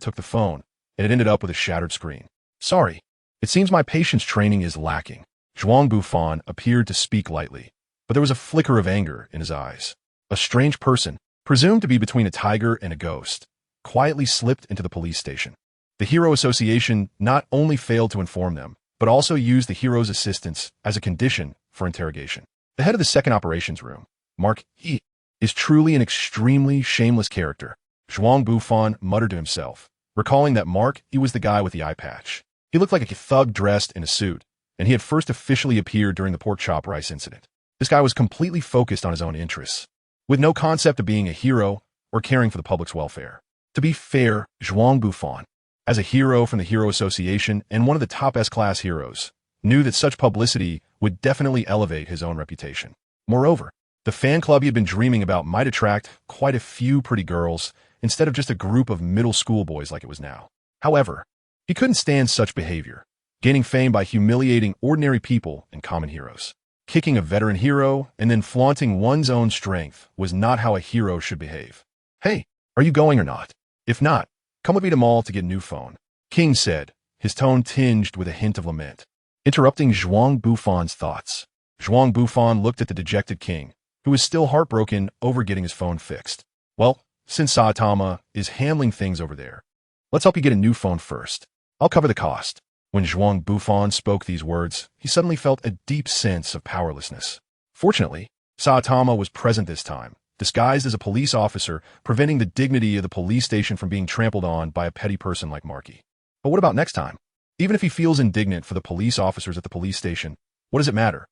took the phone, and it ended up with a shattered screen. Sorry. It seems my patience training is lacking. Zhuang Bufan appeared to speak lightly, but there was a flicker of anger in his eyes. A strange person, presumed to be between a tiger and a ghost, quietly slipped into the police station. The Hero Association not only failed to inform them, but also used the hero's assistance as a condition for interrogation. The head of the second operations room, Mark E., is truly an extremely shameless character. Zhuang Bufan muttered to himself, recalling that Mark E. was the guy with the eye patch. He looked like a thug dressed in a suit, and he had first officially appeared during the pork chop rice incident. This guy was completely focused on his own interests, with no concept of being a hero or caring for the public's welfare. To be fair, Zhuang Bufan, as a hero from the Hero Association and one of the top S-class heroes, knew that such publicity would definitely elevate his own reputation. Moreover, the fan club he had been dreaming about might attract quite a few pretty girls instead of just a group of middle school boys like it was now. However, he couldn't stand such behavior, gaining fame by humiliating ordinary people and common heroes. Kicking a veteran hero and then flaunting one's own strength was not how a hero should behave. Hey, are you going or not? If not, come with me to mall to get a new phone, King said, his tone tinged with a hint of lament, interrupting Zhuang Bufan's thoughts. Zhuang Bufan looked at the dejected King, who was still heartbroken over getting his phone fixed. Well, since Saitama is handling things over there, let's help you get a new phone first. I'll cover the cost. When Zhuang Bufan spoke these words, he suddenly felt a deep sense of powerlessness. Fortunately, Saitama was present this time, disguised as a police officer, preventing the dignity of the police station from being trampled on by a petty person like Marky. But what about next time? Even if he feels indignant for the police officers at the police station, what does it matter?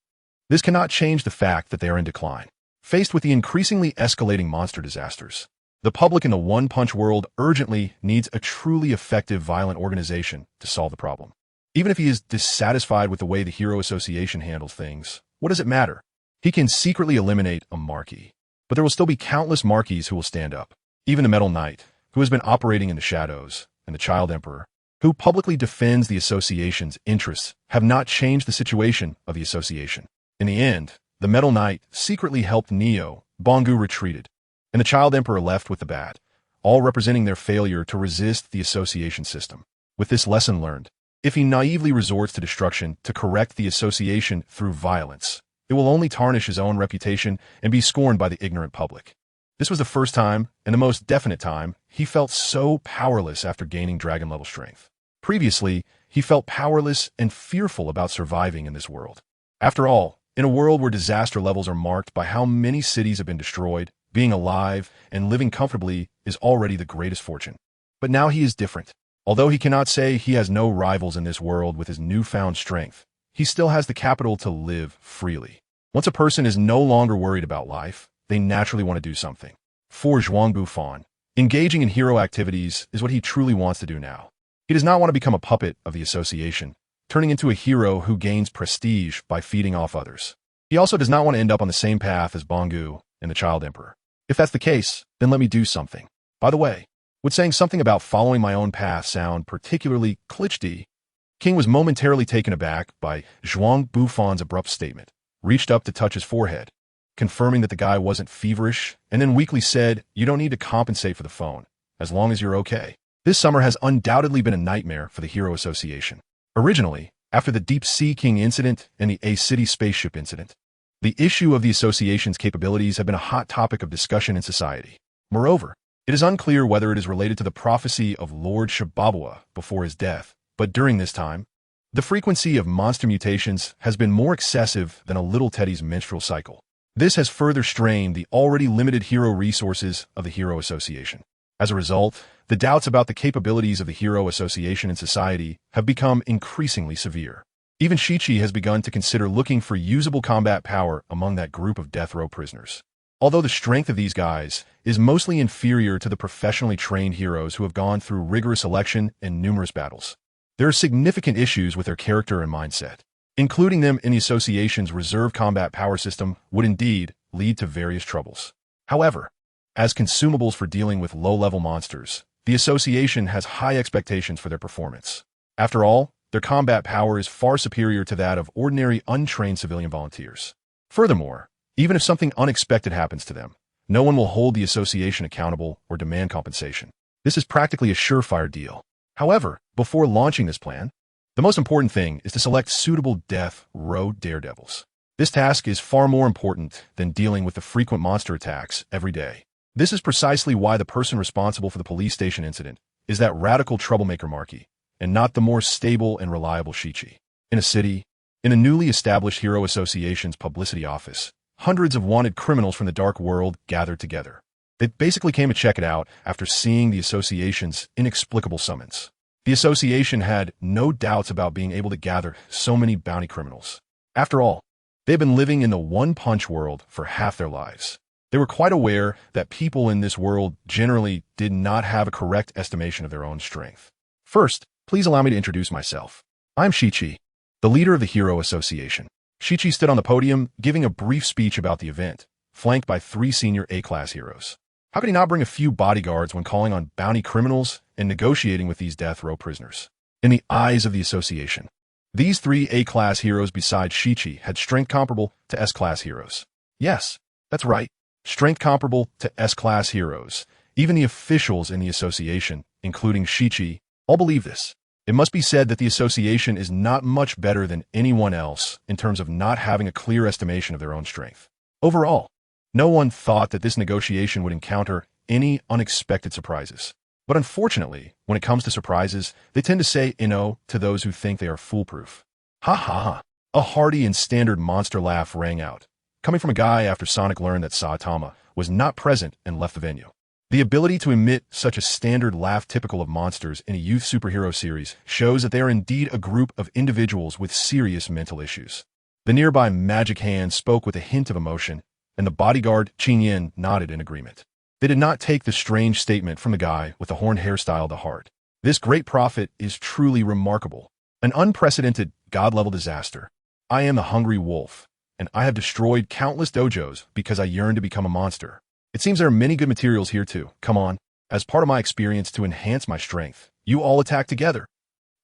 This cannot change the fact that they are in decline. Faced with the increasingly escalating monster disasters, the public in the one-punch world urgently needs a truly effective violent organization to solve the problem. Even if he is dissatisfied with the way the Hero Association handles things, what does it matter? He can secretly eliminate a Marquis, but there will still be countless Marquises who will stand up. Even the Metal Knight, who has been operating in the shadows, and the Child Emperor, who publicly defends the association's interests, have not changed the situation of the association. In the end, the Metal Knight secretly helped Neo, Bongu retreated, and the Child Emperor left with the Bat, all representing their failure to resist the association system. With this lesson learned, if he naively resorts to destruction to correct the association through violence, it will only tarnish his own reputation and be scorned by the ignorant public. This was the first time, and the most definite time, he felt so powerless after gaining dragon-level strength. Previously, he felt powerless and fearful about surviving in this world. After all, in a world where disaster levels are marked by how many cities have been destroyed, being alive and living comfortably is already the greatest fortune. But now he is different. Although he cannot say he has no rivals in this world with his newfound strength, he still has the capital to live freely. Once a person is no longer worried about life, they naturally want to do something. For Zhuang Bufan, engaging in hero activities is what he truly wants to do now. He does not want to become a puppet of the association, turning into a hero who gains prestige by feeding off others. He also does not want to end up on the same path as Bangu and the Child Emperor. If that's the case, then let me do something. By the way, would saying something about following my own path sound particularly cliché? King was momentarily taken aback by Zhuang Bufan's abrupt statement, reached up to touch his forehead, confirming that the guy wasn't feverish, and then weakly said, "You don't need to compensate for the phone, as long as you're okay." This summer has undoubtedly been a nightmare for the Hero Association. Originally, after the Deep Sea King incident and the A-City spaceship incident, the issue of the association's capabilities have been a hot topic of discussion in society. Moreover, it is unclear whether it is related to the prophecy of Lord Shibabawa before his death, but during this time, the frequency of monster mutations has been more excessive than a little Teddy's menstrual cycle. This has further strained the already limited hero resources of the Hero Association. As a result, the doubts about the capabilities of the Hero Association in society have become increasingly severe. Even Shichi has begun to consider looking for usable combat power among that group of death row prisoners. Although the strength of these guys is mostly inferior to the professionally trained heroes who have gone through rigorous selection and numerous battles, there are significant issues with their character and mindset. Including them in the association's reserve combat power system would indeed lead to various troubles. However, as consumables for dealing with low-level monsters, the association has high expectations for their performance. After all, their combat power is far superior to that of ordinary untrained civilian volunteers. Furthermore, even if something unexpected happens to them, no one will hold the association accountable or demand compensation. This is practically a surefire deal. However, before launching this plan, the most important thing is to select suitable death row daredevils. This task is far more important than dealing with the frequent monster attacks every day. This is precisely why the person responsible for the police station incident is that radical troublemaker Marky, and not the more stable and reliable Shichi. In a city, in a newly established Hero Association's publicity office, hundreds of wanted criminals from the dark world gathered together. They basically came to check it out after seeing the association's inexplicable summons. The association had no doubts about being able to gather so many bounty criminals. After all, they've been living in the one-punch world for half their lives. They were quite aware that people in this world generally did not have a correct estimation of their own strength. First, please allow me to introduce myself. I'm Shichi, the leader of the Hero Association. Shichi stood on the podium, giving a brief speech about the event, flanked by 3 senior A-class heroes. How could he not bring a few bodyguards when calling on bounty criminals and negotiating with these death row prisoners? In the eyes of the association, these 3 A-class heroes besides Shichi had strength comparable to S-class heroes. Yes, that's right, strength comparable to S-class heroes. Even the officials in the association, including Shichi, all believe this. It must be said that the association is not much better than anyone else in terms of not having a clear estimation of their own strength. Overall, no one thought that this negotiation would encounter any unexpected surprises. But unfortunately, when it comes to surprises, they tend to say "no" to those who think they are foolproof. Ha ha ha. A hearty and standard monster laugh rang out, coming from a guy after Sonic learned that Saitama was not present and left the venue. The ability to emit such a standard laugh typical of monsters in a youth superhero series shows that they are indeed a group of individuals with serious mental issues. The nearby Magic Hand spoke with a hint of emotion, and the bodyguard Qing Yin nodded in agreement. They did not take the strange statement from the guy with the horned hairstyle to heart. This great prophet is truly remarkable. An unprecedented god-level disaster. I am the hungry wolf, and I have destroyed countless dojos because I yearn to become a monster. It seems there are many good materials here too. Come on. As part of my experience to enhance my strength, you all attack together.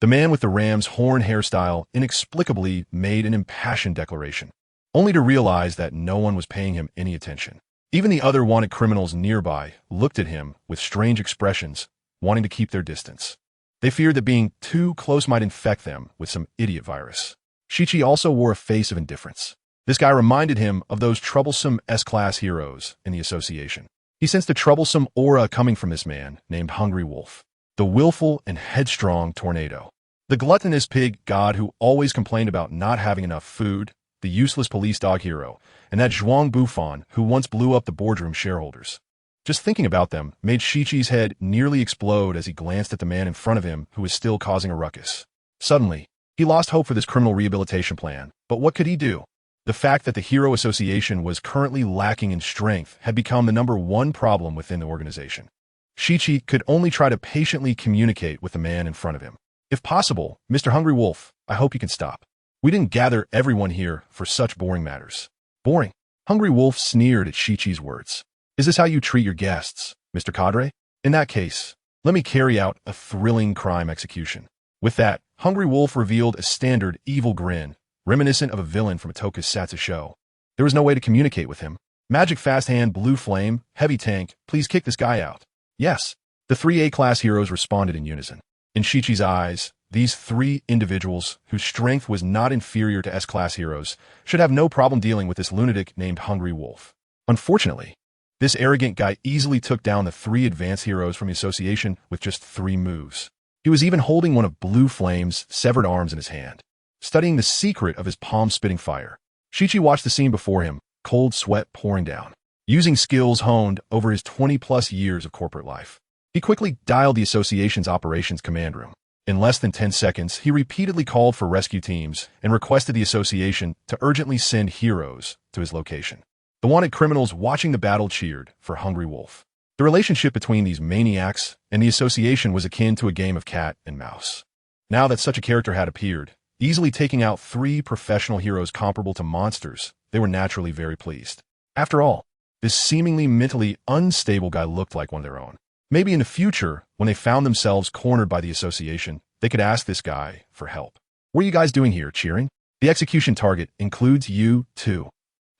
The man with the ram's horn hairstyle inexplicably made an impassioned declaration, only to realize that no one was paying him any attention. Even the other wanted criminals nearby looked at him with strange expressions, wanting to keep their distance. They feared that being too close might infect them with some idiot virus. Shichi also wore a face of indifference. This guy reminded him of those troublesome S-class heroes in the association. He sensed a troublesome aura coming from this man named Hungry Wolf, the willful and headstrong tornado. The gluttonous pig god who always complained about not having enough food, the useless police dog hero, and that Zhuang Bufan who once blew up the boardroom shareholders. Just thinking about them made Shichi's head nearly explode as he glanced at the man in front of him who was still causing a ruckus. Suddenly, he lost hope for this criminal rehabilitation plan, but what could he do? The fact that the Hero Association was currently lacking in strength had become the #1 problem within the organization. Shichi could only try to patiently communicate with the man in front of him. If possible, Mr. Hungry Wolf, I hope you can stop. We didn't gather everyone here for such boring matters. Boring? Hungry Wolf sneered at Shichi's words. Is this how you treat your guests, Mr. Cadre? In that case, let me carry out a thrilling crime execution. With that, Hungry Wolf revealed a standard evil grin, reminiscent of a villain from a tokusatsu show. There was no way to communicate with him. Magic Fast Hand, Blue Flame, Heavy Tank, please kick this guy out. Yes, the 3 A-class heroes responded in unison. In Shichi's eyes, these 3 individuals, whose strength was not inferior to S-class heroes, should have no problem dealing with this lunatic named Hungry Wolf. Unfortunately, this arrogant guy easily took down the 3 advanced heroes from the association with just 3 moves. He was even holding one of Blue Flame's severed arms in his hand. Studying the secret of his palm-spitting fire, Shichi watched the scene before him, cold sweat pouring down. Using skills honed over his 20-plus years of corporate life, he quickly dialed the association's operations command room. In less than 10 seconds, he repeatedly called for rescue teams and requested the association to urgently send heroes to his location. The wanted criminals watching the battle cheered for Hungry Wolf. The relationship between these maniacs and the association was akin to a game of cat and mouse. Now that such a character had appeared, easily taking out 3 professional heroes comparable to monsters, they were naturally very pleased. After all, this seemingly mentally unstable guy looked like one of their own. Maybe in the future, when they found themselves cornered by the association, they could ask this guy for help. What are you guys doing here, cheering? The execution target includes you, too.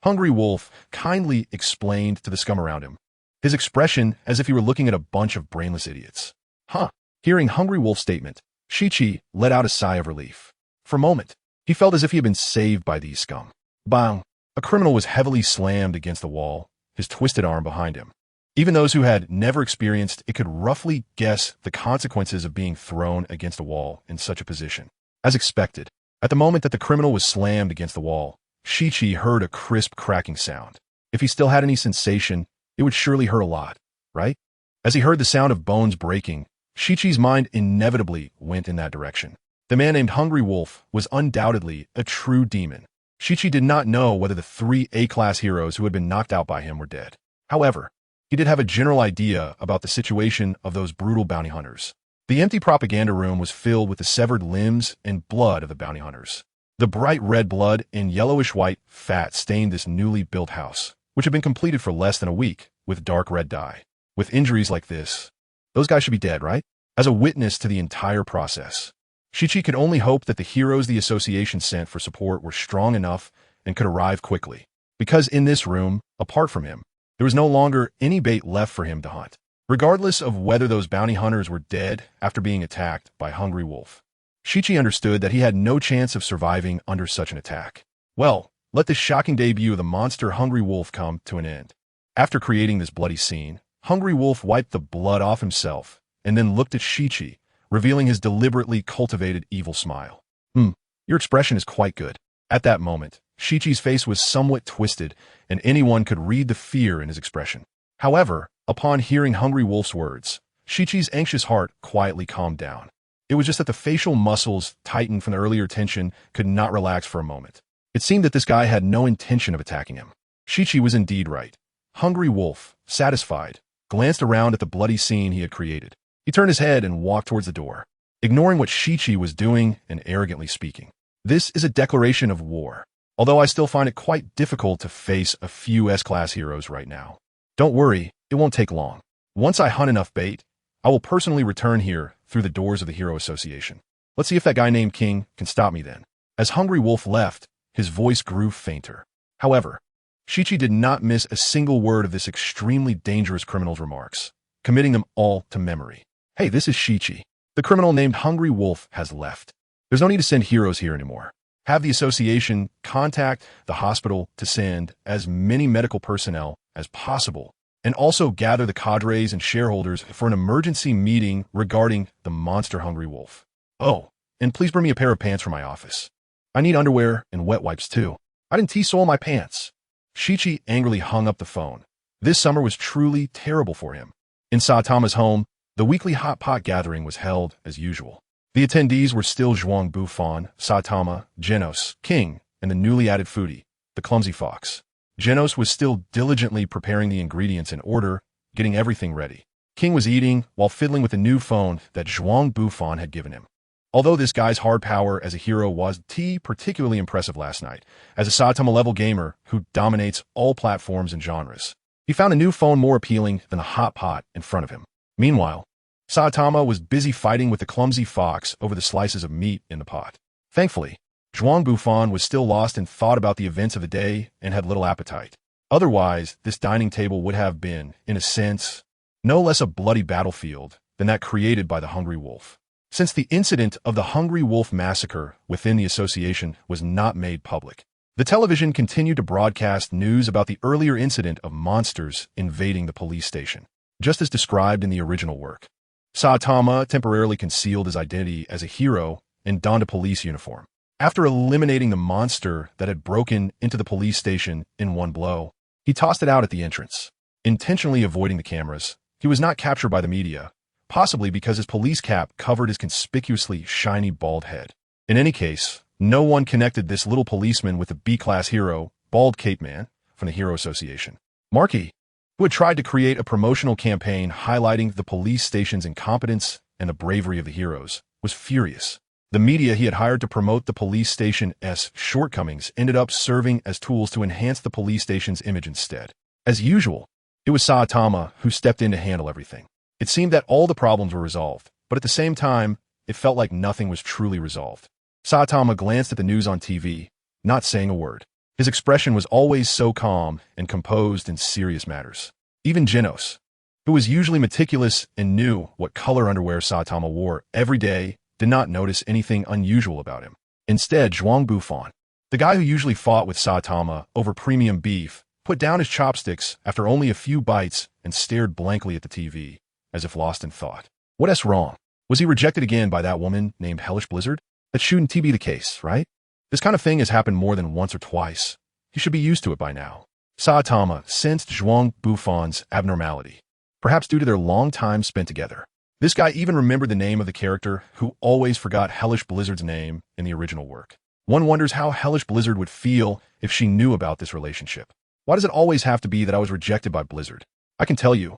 Hungry Wolf kindly explained to the scum around him, his expression as if he were looking at a bunch of brainless idiots. Huh. Hearing Hungry Wolf's statement, Shichi let out a sigh of relief. For a moment, he felt as if he had been saved by these scum. Bang! A criminal was heavily slammed against the wall, his twisted arm behind him. Even those who had never experienced it could roughly guess the consequences of being thrown against a wall in such a position. As expected, at the moment that the criminal was slammed against the wall, Shichi heard a crisp cracking sound. If he still had any sensation, it would surely hurt a lot, right? As he heard the sound of bones breaking, Shichi's mind inevitably went in that direction. The man named Hungry Wolf was undoubtedly a true demon. Shichi did not know whether the 3 A-class heroes who had been knocked out by him were dead. However, he did have a general idea about the situation of those brutal bounty hunters. The empty propaganda room was filled with the severed limbs and blood of the bounty hunters. The bright red blood and yellowish-white fat stained this newly built house, which had been completed for less than a week, with dark red dye. With injuries like this, those guys should be dead, right? As a witness to the entire process, Shichi could only hope that the heroes the association sent for support were strong enough and could arrive quickly. Because in this room, apart from him, there was no longer any bait left for him to hunt, regardless of whether those bounty hunters were dead after being attacked by Hungry Wolf. Shichi understood that he had no chance of surviving under such an attack. Well, let this shocking debut of the monster Hungry Wolf come to an end. After creating this bloody scene, Hungry Wolf wiped the blood off himself and then looked at Shichi, revealing his deliberately cultivated evil smile. Your expression is quite good. At that moment, Shichi's face was somewhat twisted, and anyone could read the fear in his expression. However, upon hearing Hungry Wolf's words, Shichi's anxious heart quietly calmed down. It was just that the facial muscles, tightened from the earlier tension, could not relax for a moment. It seemed that this guy had no intention of attacking him. Shichi was indeed right. Hungry Wolf, satisfied, glanced around at the bloody scene he had created. He turned his head and walked towards the door, ignoring what Shichi was doing and arrogantly speaking. This is a declaration of war, although I still find it quite difficult to face a few S-class heroes right now. Don't worry, it won't take long. Once I hunt enough bait, I will personally return here through the doors of the Hero Association. Let's see if that guy named King can stop me then. As Hungry Wolf left, his voice grew fainter. However, Shichi did not miss a single word of this extremely dangerous criminal's remarks, committing them all to memory. Hey, this is Shichi. The criminal named Hungry Wolf has left. There's no need to send heroes here anymore. Have the association contact the hospital to send as many medical personnel as possible, and also gather the cadres and shareholders for an emergency meeting regarding the monster Hungry Wolf. Oh, and please bring me a pair of pants for my office. I need underwear and wet wipes too. I didn't tea-soil my pants. Shichi angrily hung up the phone, This summer was truly terrible for him. In Saitama's home, the weekly hot pot gathering was held as usual. The attendees were still Zhuang Bufan, Saitama, Genos, King, and the newly added foodie, the clumsy fox. Genos was still diligently preparing the ingredients in order, getting everything ready. King was eating while fiddling with the new phone that Zhuang Bufan had given him. Although this guy's hard power as a hero was particularly impressive last night, as a Saitama-level gamer who dominates all platforms and genres, he found a new phone more appealing than the hot pot in front of him. Meanwhile, Saitama was busy fighting with the clumsy fox over the slices of meat in the pot. Thankfully, Zhuang Bufan was still lost in thought about the events of the day and had little appetite. Otherwise, this dining table would have been, in a sense, no less a bloody battlefield than that created by the Hungry Wolf. Since the incident of the Hungry Wolf massacre within the association was not made public, the television continued to broadcast news about the earlier incident of monsters invading the police station, just as described in the original work. Saitama temporarily concealed his identity as a hero and donned a police uniform. After eliminating the monster that had broken into the police station in one blow, he tossed it out at the entrance, intentionally avoiding the cameras. He was not captured by the media, possibly because his police cap covered his conspicuously shiny bald head. In any case, no one connected this little policeman with the B-class hero, Bald Cape Man, from the Hero Association. Markey, who had tried to create a promotional campaign highlighting the police station's incompetence and the bravery of the heroes, was furious. The media he had hired to promote the police station's shortcomings ended up serving as tools to enhance the police station's image instead. As usual, it was Saitama who stepped in to handle everything. It seemed that all the problems were resolved, but at the same time, it felt like nothing was truly resolved. Saitama glanced at the news on TV, not saying a word. His expression was always so calm and composed in serious matters. Even Genos, who was usually meticulous and knew what color underwear Saitama wore every day, did not notice anything unusual about him. Instead, Zhuang Bufan, the guy who usually fought with Saitama over premium beef, put down his chopsticks after only a few bites and stared blankly at the TV, as if lost in thought. What's wrong? Was he rejected again by that woman named Hellish Blizzard? That shouldn't be the case, right? This kind of thing has happened more than once or twice. He should be used to it by now. Saitama sensed Zhuang Bufan's abnormality, perhaps due to their long time spent together. This guy even remembered the name of the character who always forgot Hellish Blizzard's name in the original work. One wonders how Hellish Blizzard would feel if she knew about this relationship. Why does it always have to be that I was rejected by Blizzard? I can tell you,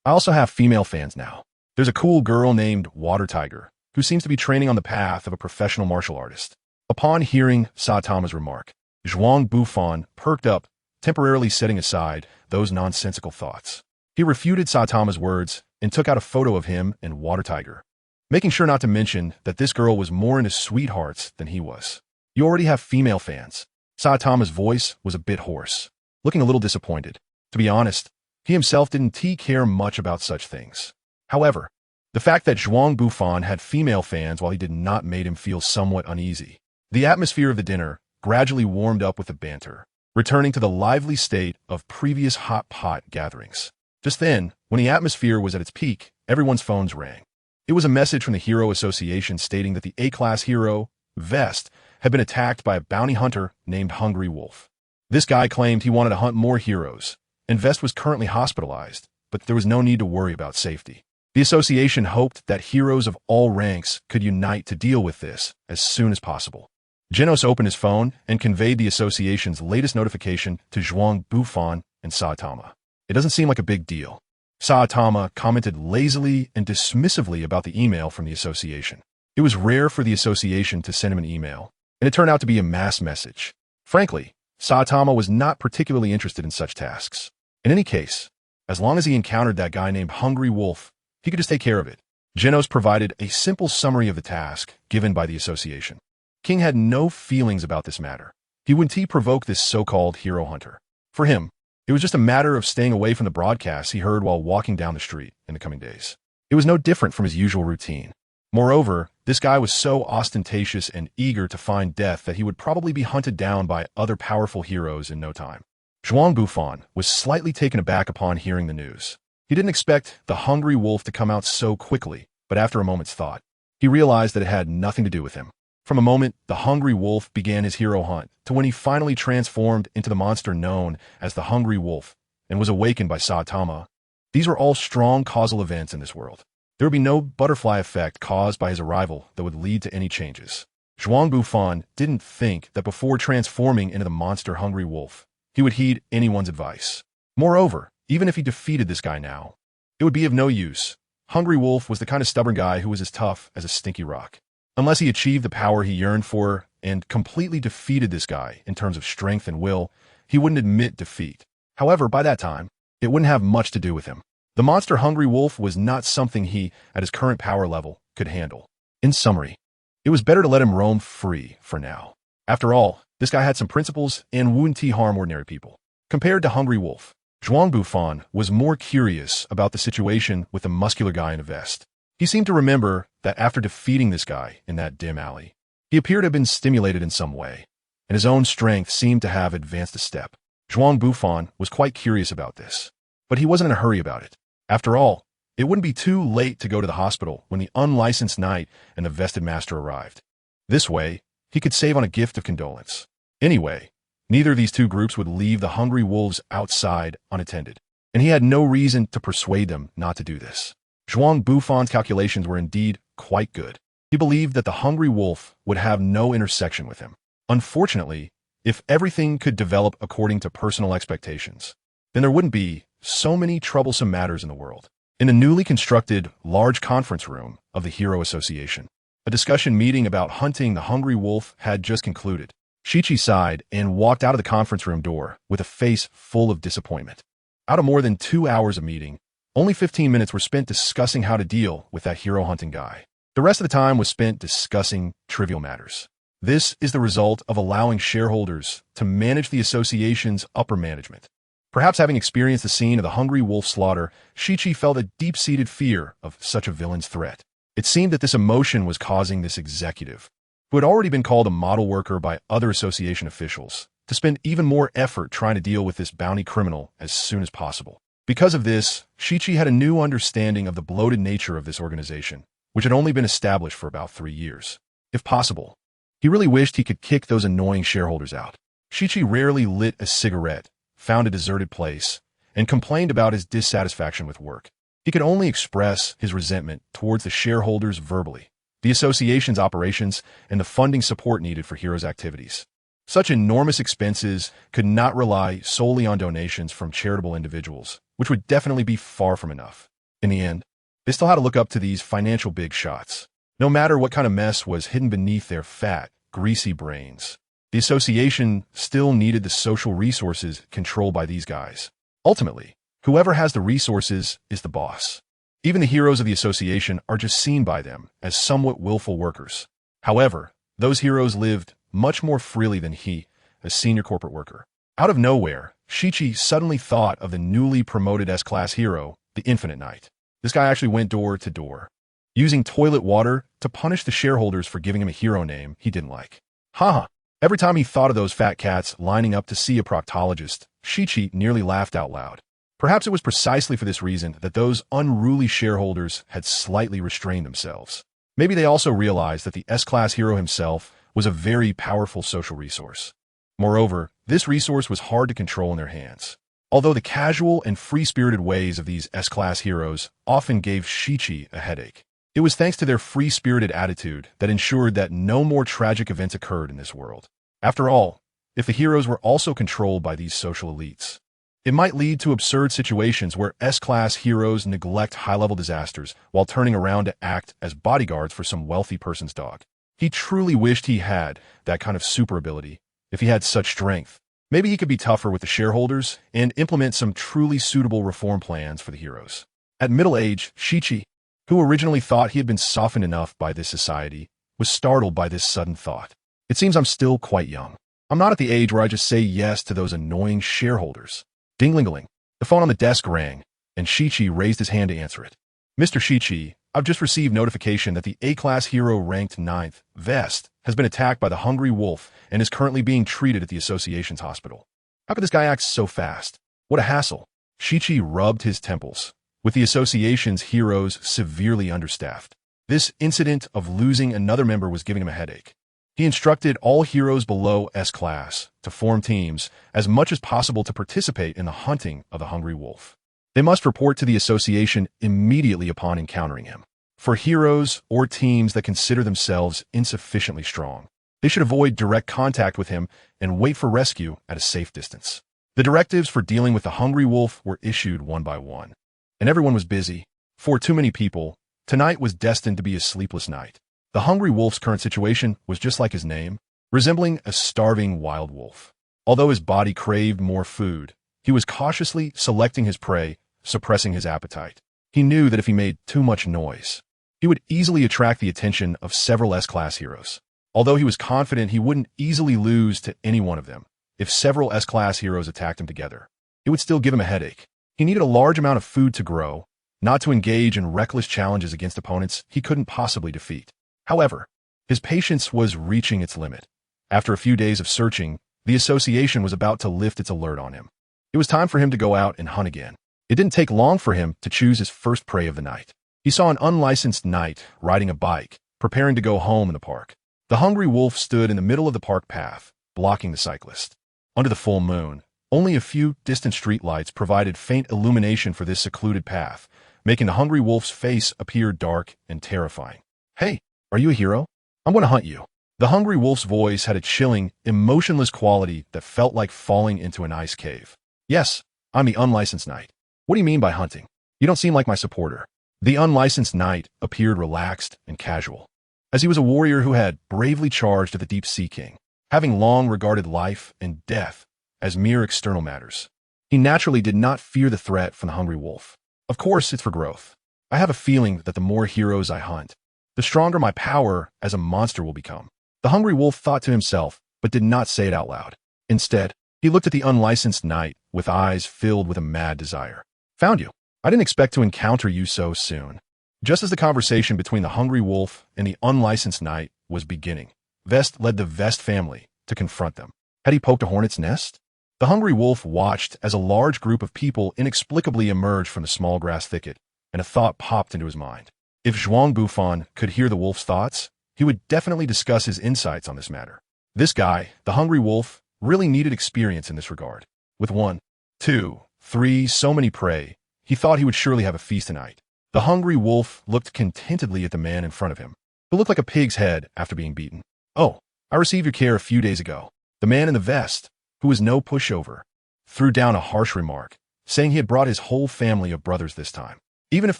I also have female fans now. There's a cool girl named Water Tiger, who seems to be training on the path of a professional martial artist. Upon hearing Saitama's remark, Zhuang Bufan perked up, temporarily setting aside those nonsensical thoughts. He refuted Saitama's words and took out a photo of him and Water Tiger, making sure not to mention that this girl was more into sweethearts than he was. You already have female fans. Saitama's voice was a bit hoarse, looking a little disappointed. To be honest, he himself didn't care much about such things. However, the fact that Zhuang Bufan had female fans while he did not made him feel somewhat uneasy. The atmosphere of the dinner gradually warmed up with the banter, returning to the lively state of previous hot pot gatherings. Just then, when the atmosphere was at its peak, everyone's phones rang. It was a message from the Hero Association stating that the A-class hero, Vest, had been attacked by a bounty hunter named Hungry Wolf. This guy claimed he wanted to hunt more heroes, and Vest was currently hospitalized, but there was no need to worry about safety. The association hoped that heroes of all ranks could unite to deal with this as soon as possible. Genos opened his phone and conveyed the association's latest notification to Zhuang Bufan and Saitama. It doesn't seem like a big deal. Saitama commented lazily and dismissively about the email from the association. It was rare for the association to send him an email, and it turned out to be a mass message. Frankly, Saitama was not particularly interested in such tasks. In any case, as long as he encountered that guy named Hungry Wolf, he could just take care of it. Genos provided a simple summary of the task given by the association. King had no feelings about this matter. He wouldn't provoke this so-called hero hunter. For him, it was just a matter of staying away from the broadcasts he heard while walking down the street in the coming days. It was no different from his usual routine. Moreover, this guy was so ostentatious and eager to find death that he would probably be hunted down by other powerful heroes in no time. Zhuang Bufan was slightly taken aback upon hearing the news. He didn't expect the Hungry Wolf to come out so quickly, but after a moment's thought, he realized that it had nothing to do with him. From a moment the Hungry Wolf began his hero hunt to when he finally transformed into the monster known as the Hungry Wolf and was awakened by Saitama. These were all strong causal events in this world. There would be no butterfly effect caused by his arrival that would lead to any changes. Zhuang Bufan didn't think that before transforming into the monster-hungry wolf, he would heed anyone's advice. Moreover, even if he defeated this guy now, it would be of no use. Hungry Wolf was the kind of stubborn guy who was as tough as a stinky rock. Unless he achieved the power he yearned for and completely defeated this guy in terms of strength and will, he wouldn't admit defeat. However, by that time, it wouldn't have much to do with him. The monster-hungry wolf was not something he, at his current power level, could handle. In summary, it was better to let him roam free for now. After all, this guy had some principles and wouldn't harm ordinary people. Compared to Hungry Wolf, Zhuang Bufan was more curious about the situation with the muscular guy in a vest. He seemed to remember that after defeating this guy in that dim alley, he appeared to have been stimulated in some way, and his own strength seemed to have advanced a step. Zhuang Bufan was quite curious about this, but he wasn't in a hurry about it. After all, it wouldn't be too late to go to the hospital when the unlicensed knight and the vested master arrived. This way, he could save on a gift of condolence. Anyway, neither of these two groups would leave the hungry wolves outside unattended, and he had no reason to persuade them not to do this. Zhuang Bufan's calculations were indeed quite good. He believed that the hungry wolf would have no intersection with him. Unfortunately, if everything could develop according to personal expectations, then there wouldn't be so many troublesome matters in the world. In the newly constructed large conference room of the Hero Association, a discussion meeting about hunting the hungry wolf had just concluded. Shichi sighed and walked out of the conference room door with a face full of disappointment. Out of more than 2 hours of meeting, only 15 minutes were spent discussing how to deal with that hero hunting guy. The rest of the time was spent discussing trivial matters. This is the result of allowing shareholders to manage the association's upper management. Perhaps having experienced the scene of the hungry wolf slaughter, Shichi felt a deep-seated fear of such a villain's threat. It seemed that this emotion was causing this executive, who had already been called a model worker by other association officials, to spend even more effort trying to deal with this bounty criminal as soon as possible. Because of this, Shichi had a new understanding of the bloated nature of this organization, which had only been established for about 3 years. If possible, he really wished he could kick those annoying shareholders out. Shichi rarely lit a cigarette, found a deserted place, and complained about his dissatisfaction with work. He could only express his resentment towards the shareholders verbally, the association's operations, and the funding support needed for Hero's activities. Such enormous expenses could not rely solely on donations from charitable individuals, which would definitely be far from enough. In the end, they still had to look up to these financial big shots. No matter what kind of mess was hidden beneath their fat, greasy brains, the association still needed the social resources controlled by these guys. Ultimately, whoever has the resources is the boss. Even the heroes of the association are just seen by them as somewhat willful workers. However, those heroes lived much more freely than he, a senior corporate worker. Out of nowhere, Shichi suddenly thought of the newly promoted S-Class hero, the Infinite Knight. This guy actually went door to door, using toilet water to punish the shareholders for giving him a hero name he didn't like. Haha. Every time he thought of those fat cats lining up to see a proctologist, Shichi nearly laughed out loud. Perhaps it was precisely for this reason that those unruly shareholders had slightly restrained themselves. Maybe they also realized that the S-Class hero himself was a very powerful social resource. Moreover, this resource was hard to control in their hands. Although the casual and free-spirited ways of these S-Class heroes often gave Shichi a headache, it was thanks to their free-spirited attitude that ensured that no more tragic events occurred in this world. After all, if the heroes were also controlled by these social elites, it might lead to absurd situations where S-Class heroes neglect high-level disasters while turning around to act as bodyguards for some wealthy person's dog. He truly wished he had that kind of super ability. If he had such strength, maybe he could be tougher with the shareholders and implement some truly suitable reform plans for the heroes. At middle age, Shichi, who originally thought he had been softened enough by this society, was startled by this sudden thought. It seems I'm still quite young. I'm not at the age where I just say yes to those annoying shareholders. Ding-ling-a-ling. The phone on the desk rang, and Shichi raised his hand to answer it. Mr. Shichi, I've just received notification that the A-Class hero ranked 9th, Vest, has been attacked by the Hungry Wolf and is currently being treated at the association's hospital. How could this guy act so fast? What a hassle. Shichi rubbed his temples, with the association's heroes severely understaffed. This incident of losing another member was giving him a headache. He instructed all heroes below S-Class to form teams as much as possible to participate in the hunting of the hungry wolf. They must report to the association immediately upon encountering him. For heroes or teams that consider themselves insufficiently strong, they should avoid direct contact with him and wait for rescue at a safe distance. The directives for dealing with the hungry wolf were issued one by one, and everyone was busy. For too many people, tonight was destined to be a sleepless night. The hungry wolf's current situation was just like his name, resembling a starving wild wolf. Although his body craved more food, he was cautiously selecting his prey, suppressing his appetite. He knew that if he made too much noise, he would easily attract the attention of several S-Class heroes. Although he was confident he wouldn't easily lose to any one of them, if several S-Class heroes attacked him together, it would still give him a headache. He needed a large amount of food to grow, not to engage in reckless challenges against opponents he couldn't possibly defeat. However, his patience was reaching its limit. After a few days of searching, the association was about to lift its alert on him. It was time for him to go out and hunt again. It didn't take long for him to choose his first prey of the night. He saw an unlicensed knight riding a bike, preparing to go home in the park. The hungry wolf stood in the middle of the park path, blocking the cyclist. Under the full moon, only a few distant streetlights provided faint illumination for this secluded path, making the hungry wolf's face appear dark and terrifying. "Hey, are you a hero? I'm going to hunt you." The hungry wolf's voice had a chilling, emotionless quality that felt like falling into an ice cave. "Yes, I'm the unlicensed knight. What do you mean by hunting? You don't seem like my supporter." The unlicensed knight appeared relaxed and casual, as he was a warrior who had bravely charged at the Deep Sea King, having long regarded life and death as mere external matters. He naturally did not fear the threat from the hungry wolf. "Of course, it's for growth. I have a feeling that the more heroes I hunt, the stronger my power as a monster will become." The hungry wolf thought to himself, but did not say it out loud. Instead, he looked at the unlicensed knight with eyes filled with a mad desire. "Found you. I didn't expect to encounter you so soon." Just as the conversation between the hungry wolf and the unlicensed knight was beginning, Vest led the Vest family to confront them. Had he poked a hornet's nest? The hungry wolf watched as a large group of people inexplicably emerged from the small grass thicket, and a thought popped into his mind. If Zhuang Bufan could hear the wolf's thoughts, he would definitely discuss his insights on this matter. This guy, the hungry wolf, really needed experience in this regard. With 1, 2, 3, so many prey, he thought he would surely have a feast tonight. The hungry wolf looked contentedly at the man in front of him, who looked like a pig's head after being beaten. "Oh, I received your care a few days ago." The man in the vest, who was no pushover, threw down a harsh remark, saying he had brought his whole family of brothers this time. Even if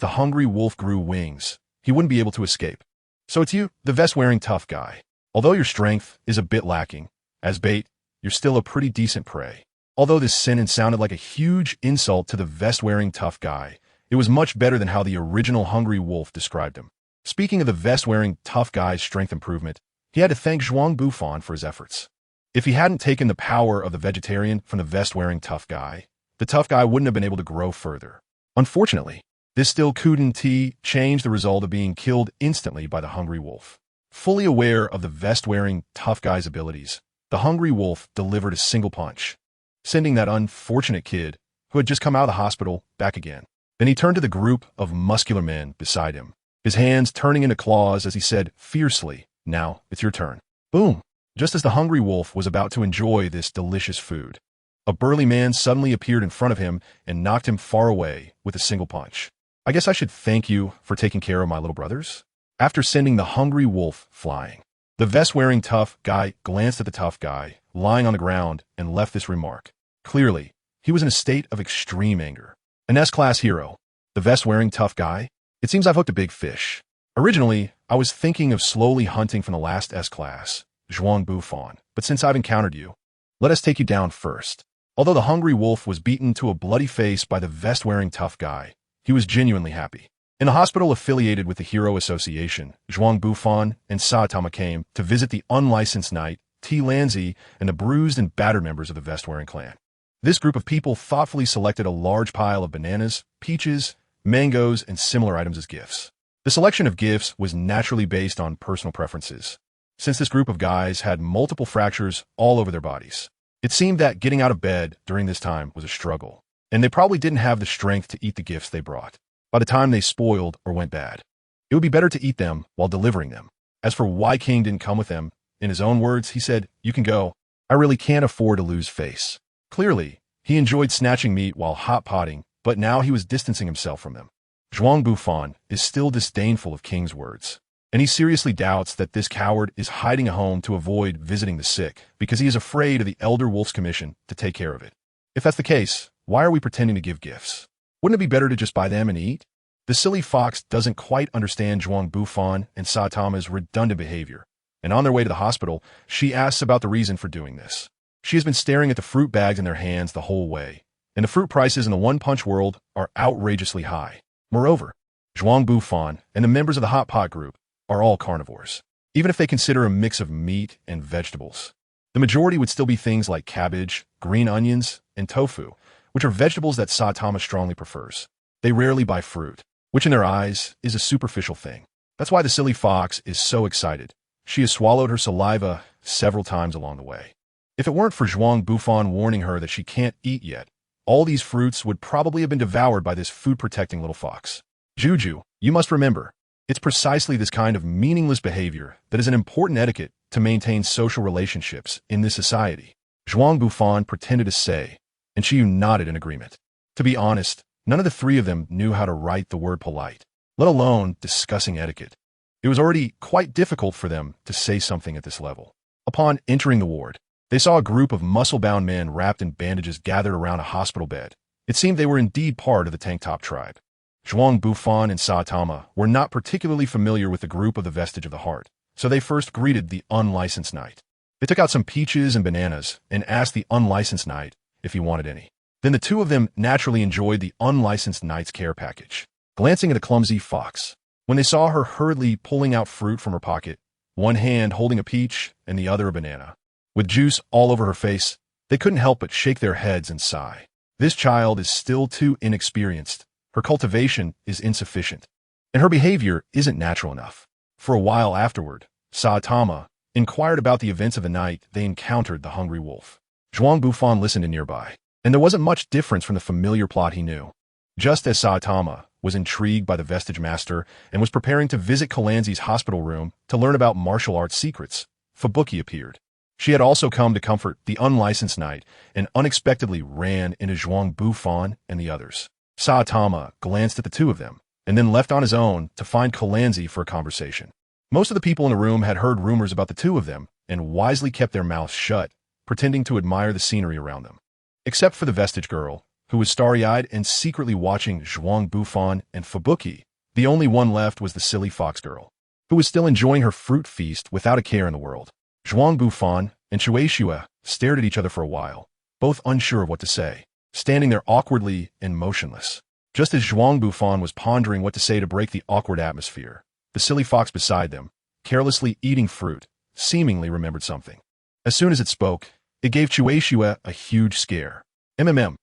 the hungry wolf grew wings, he wouldn't be able to escape. "So it's you, the vest-wearing tough guy. Although your strength is a bit lacking, as bait, you're still a pretty decent prey." Although this sentence sounded like a huge insult to the vest-wearing tough guy, it was much better than how the original hungry wolf described him. Speaking of the vest-wearing tough guy's strength improvement, he had to thank Zhuang Bufan for his efforts. If he hadn't taken the power of the vegetarian from the vest-wearing tough guy, the tough guy wouldn't have been able to grow further. Unfortunately, this still couldn't change the result of being killed instantly by the hungry wolf. Fully aware of the vest-wearing tough guy's abilities, the hungry wolf delivered a single punch, sending that unfortunate kid, who had just come out of the hospital, back again. Then he turned to the group of muscular men beside him, his hands turning into claws as he said fiercely, "Now, it's your turn." Boom! Just as the hungry wolf was about to enjoy this delicious food, a burly man suddenly appeared in front of him and knocked him far away with a single punch. "I guess I should thank you for taking care of my little brothers?" After sending the hungry wolf flying, the vest-wearing tough guy glanced at the tough guy lying on the ground and left this remark. Clearly, he was in a state of extreme anger. An S-Class hero, the vest-wearing tough guy? It seems I've hooked a big fish. Originally, I was thinking of slowly hunting from the last S-Class, Zhuang Bufan, but since I've encountered you, let us take you down first. Although the hungry wolf was beaten to a bloody face by the vest-wearing tough guy, he was genuinely happy. In the hospital affiliated with the Hero Association, Zhuang Bufan and Saitama came to visit the unlicensed knight, T. Lanzi, and the bruised and battered members of the vest-wearing clan. This group of people thoughtfully selected a large pile of bananas, peaches, mangoes, and similar items as gifts. The selection of gifts was naturally based on personal preferences, since this group of guys had multiple fractures all over their bodies. It seemed that getting out of bed during this time was a struggle, and they probably didn't have the strength to eat the gifts they brought. By the time they spoiled or went bad, it would be better to eat them while delivering them. As for why King didn't come with them, In his own words, he said, "You can go. I really can't afford to lose face." Clearly, he enjoyed snatching meat while hot-potting, but now he was distancing himself from them. Zhuang Bufan is still disdainful of King's words, and he seriously doubts that this coward is hiding a home to avoid visiting the sick because he is afraid of the Elder Wolf's commission to take care of it. If that's the case, why are we pretending to give gifts? Wouldn't it be better to just buy them and eat? The silly fox doesn't quite understand Zhuang Bufan and Saitama's redundant behavior, and on their way to the hospital, she asks about the reason for doing this. She has been staring at the fruit bags in their hands the whole way, and the fruit prices in the one-punch world are outrageously high. Moreover, Zhuang Bufan and the members of the hot pot group are all carnivores, even if they consider a mix of meat and vegetables. The majority would still be things like cabbage, green onions, and tofu, which are vegetables that Saitama strongly prefers. They rarely buy fruit, which in their eyes is a superficial thing. That's why the silly fox is so excited. She has swallowed her saliva several times along the way. If it weren't for Zhuang Bufan warning her that she can't eat yet, all these fruits would probably have been devoured by this food-protecting little fox. Juju, you must remember, it's precisely this kind of meaningless behavior that is an important etiquette to maintain social relationships in this society. Zhuang Bufan pretended to say, and Chiyu nodded in agreement. To be honest, none of the three of them knew how to write the word polite, let alone discussing etiquette. It was already quite difficult for them to say something at this level. Upon entering the ward, they saw a group of muscle-bound men wrapped in bandages gathered around a hospital bed. It seemed they were indeed part of the tank top tribe. Zhuang Bufan and Saitama were not particularly familiar with the group of the Vestige of the Heart, so they first greeted the unlicensed knight. They took out some peaches and bananas and asked the unlicensed knight if he wanted any. Then the two of them naturally enjoyed the unlicensed knight's care package. Glancing at a clumsy fox, when they saw her hurriedly pulling out fruit from her pocket, one hand holding a peach and the other a banana, with juice all over her face, they couldn't help but shake their heads and sigh. This child is still too inexperienced. Her cultivation is insufficient, and her behavior isn't natural enough. For a while afterward, Saitama inquired about the events of the night they encountered the hungry wolf. Zhuang Bufan listened in nearby, and there wasn't much difference from the familiar plot he knew. Just as Saitama was intrigued by the Vestige Master and was preparing to visit Kalanzi's hospital room to learn about martial arts secrets, Fubuki appeared. She had also come to comfort the unlicensed knight and unexpectedly ran into Zhuang Bufan and the others. Saitama glanced at the two of them, and then left on his own to find Kalanzi for a conversation. Most of the people in the room had heard rumors about the two of them and wisely kept their mouths shut, pretending to admire the scenery around them. Except for the Vestige girl, who was starry-eyed and secretly watching Zhuang Bufan and Fubuki, the only one left was the silly fox girl, who was still enjoying her fruit feast without a care in the world. Zhuang Bufan and Shueishui stared at each other for a while, both unsure of what to say, standing there awkwardly and motionless. Just as Zhuang Bufan was pondering what to say to break the awkward atmosphere, the silly fox beside them, carelessly eating fruit, seemingly remembered something. As soon as it spoke, it gave Shueishui a huge scare. MMM.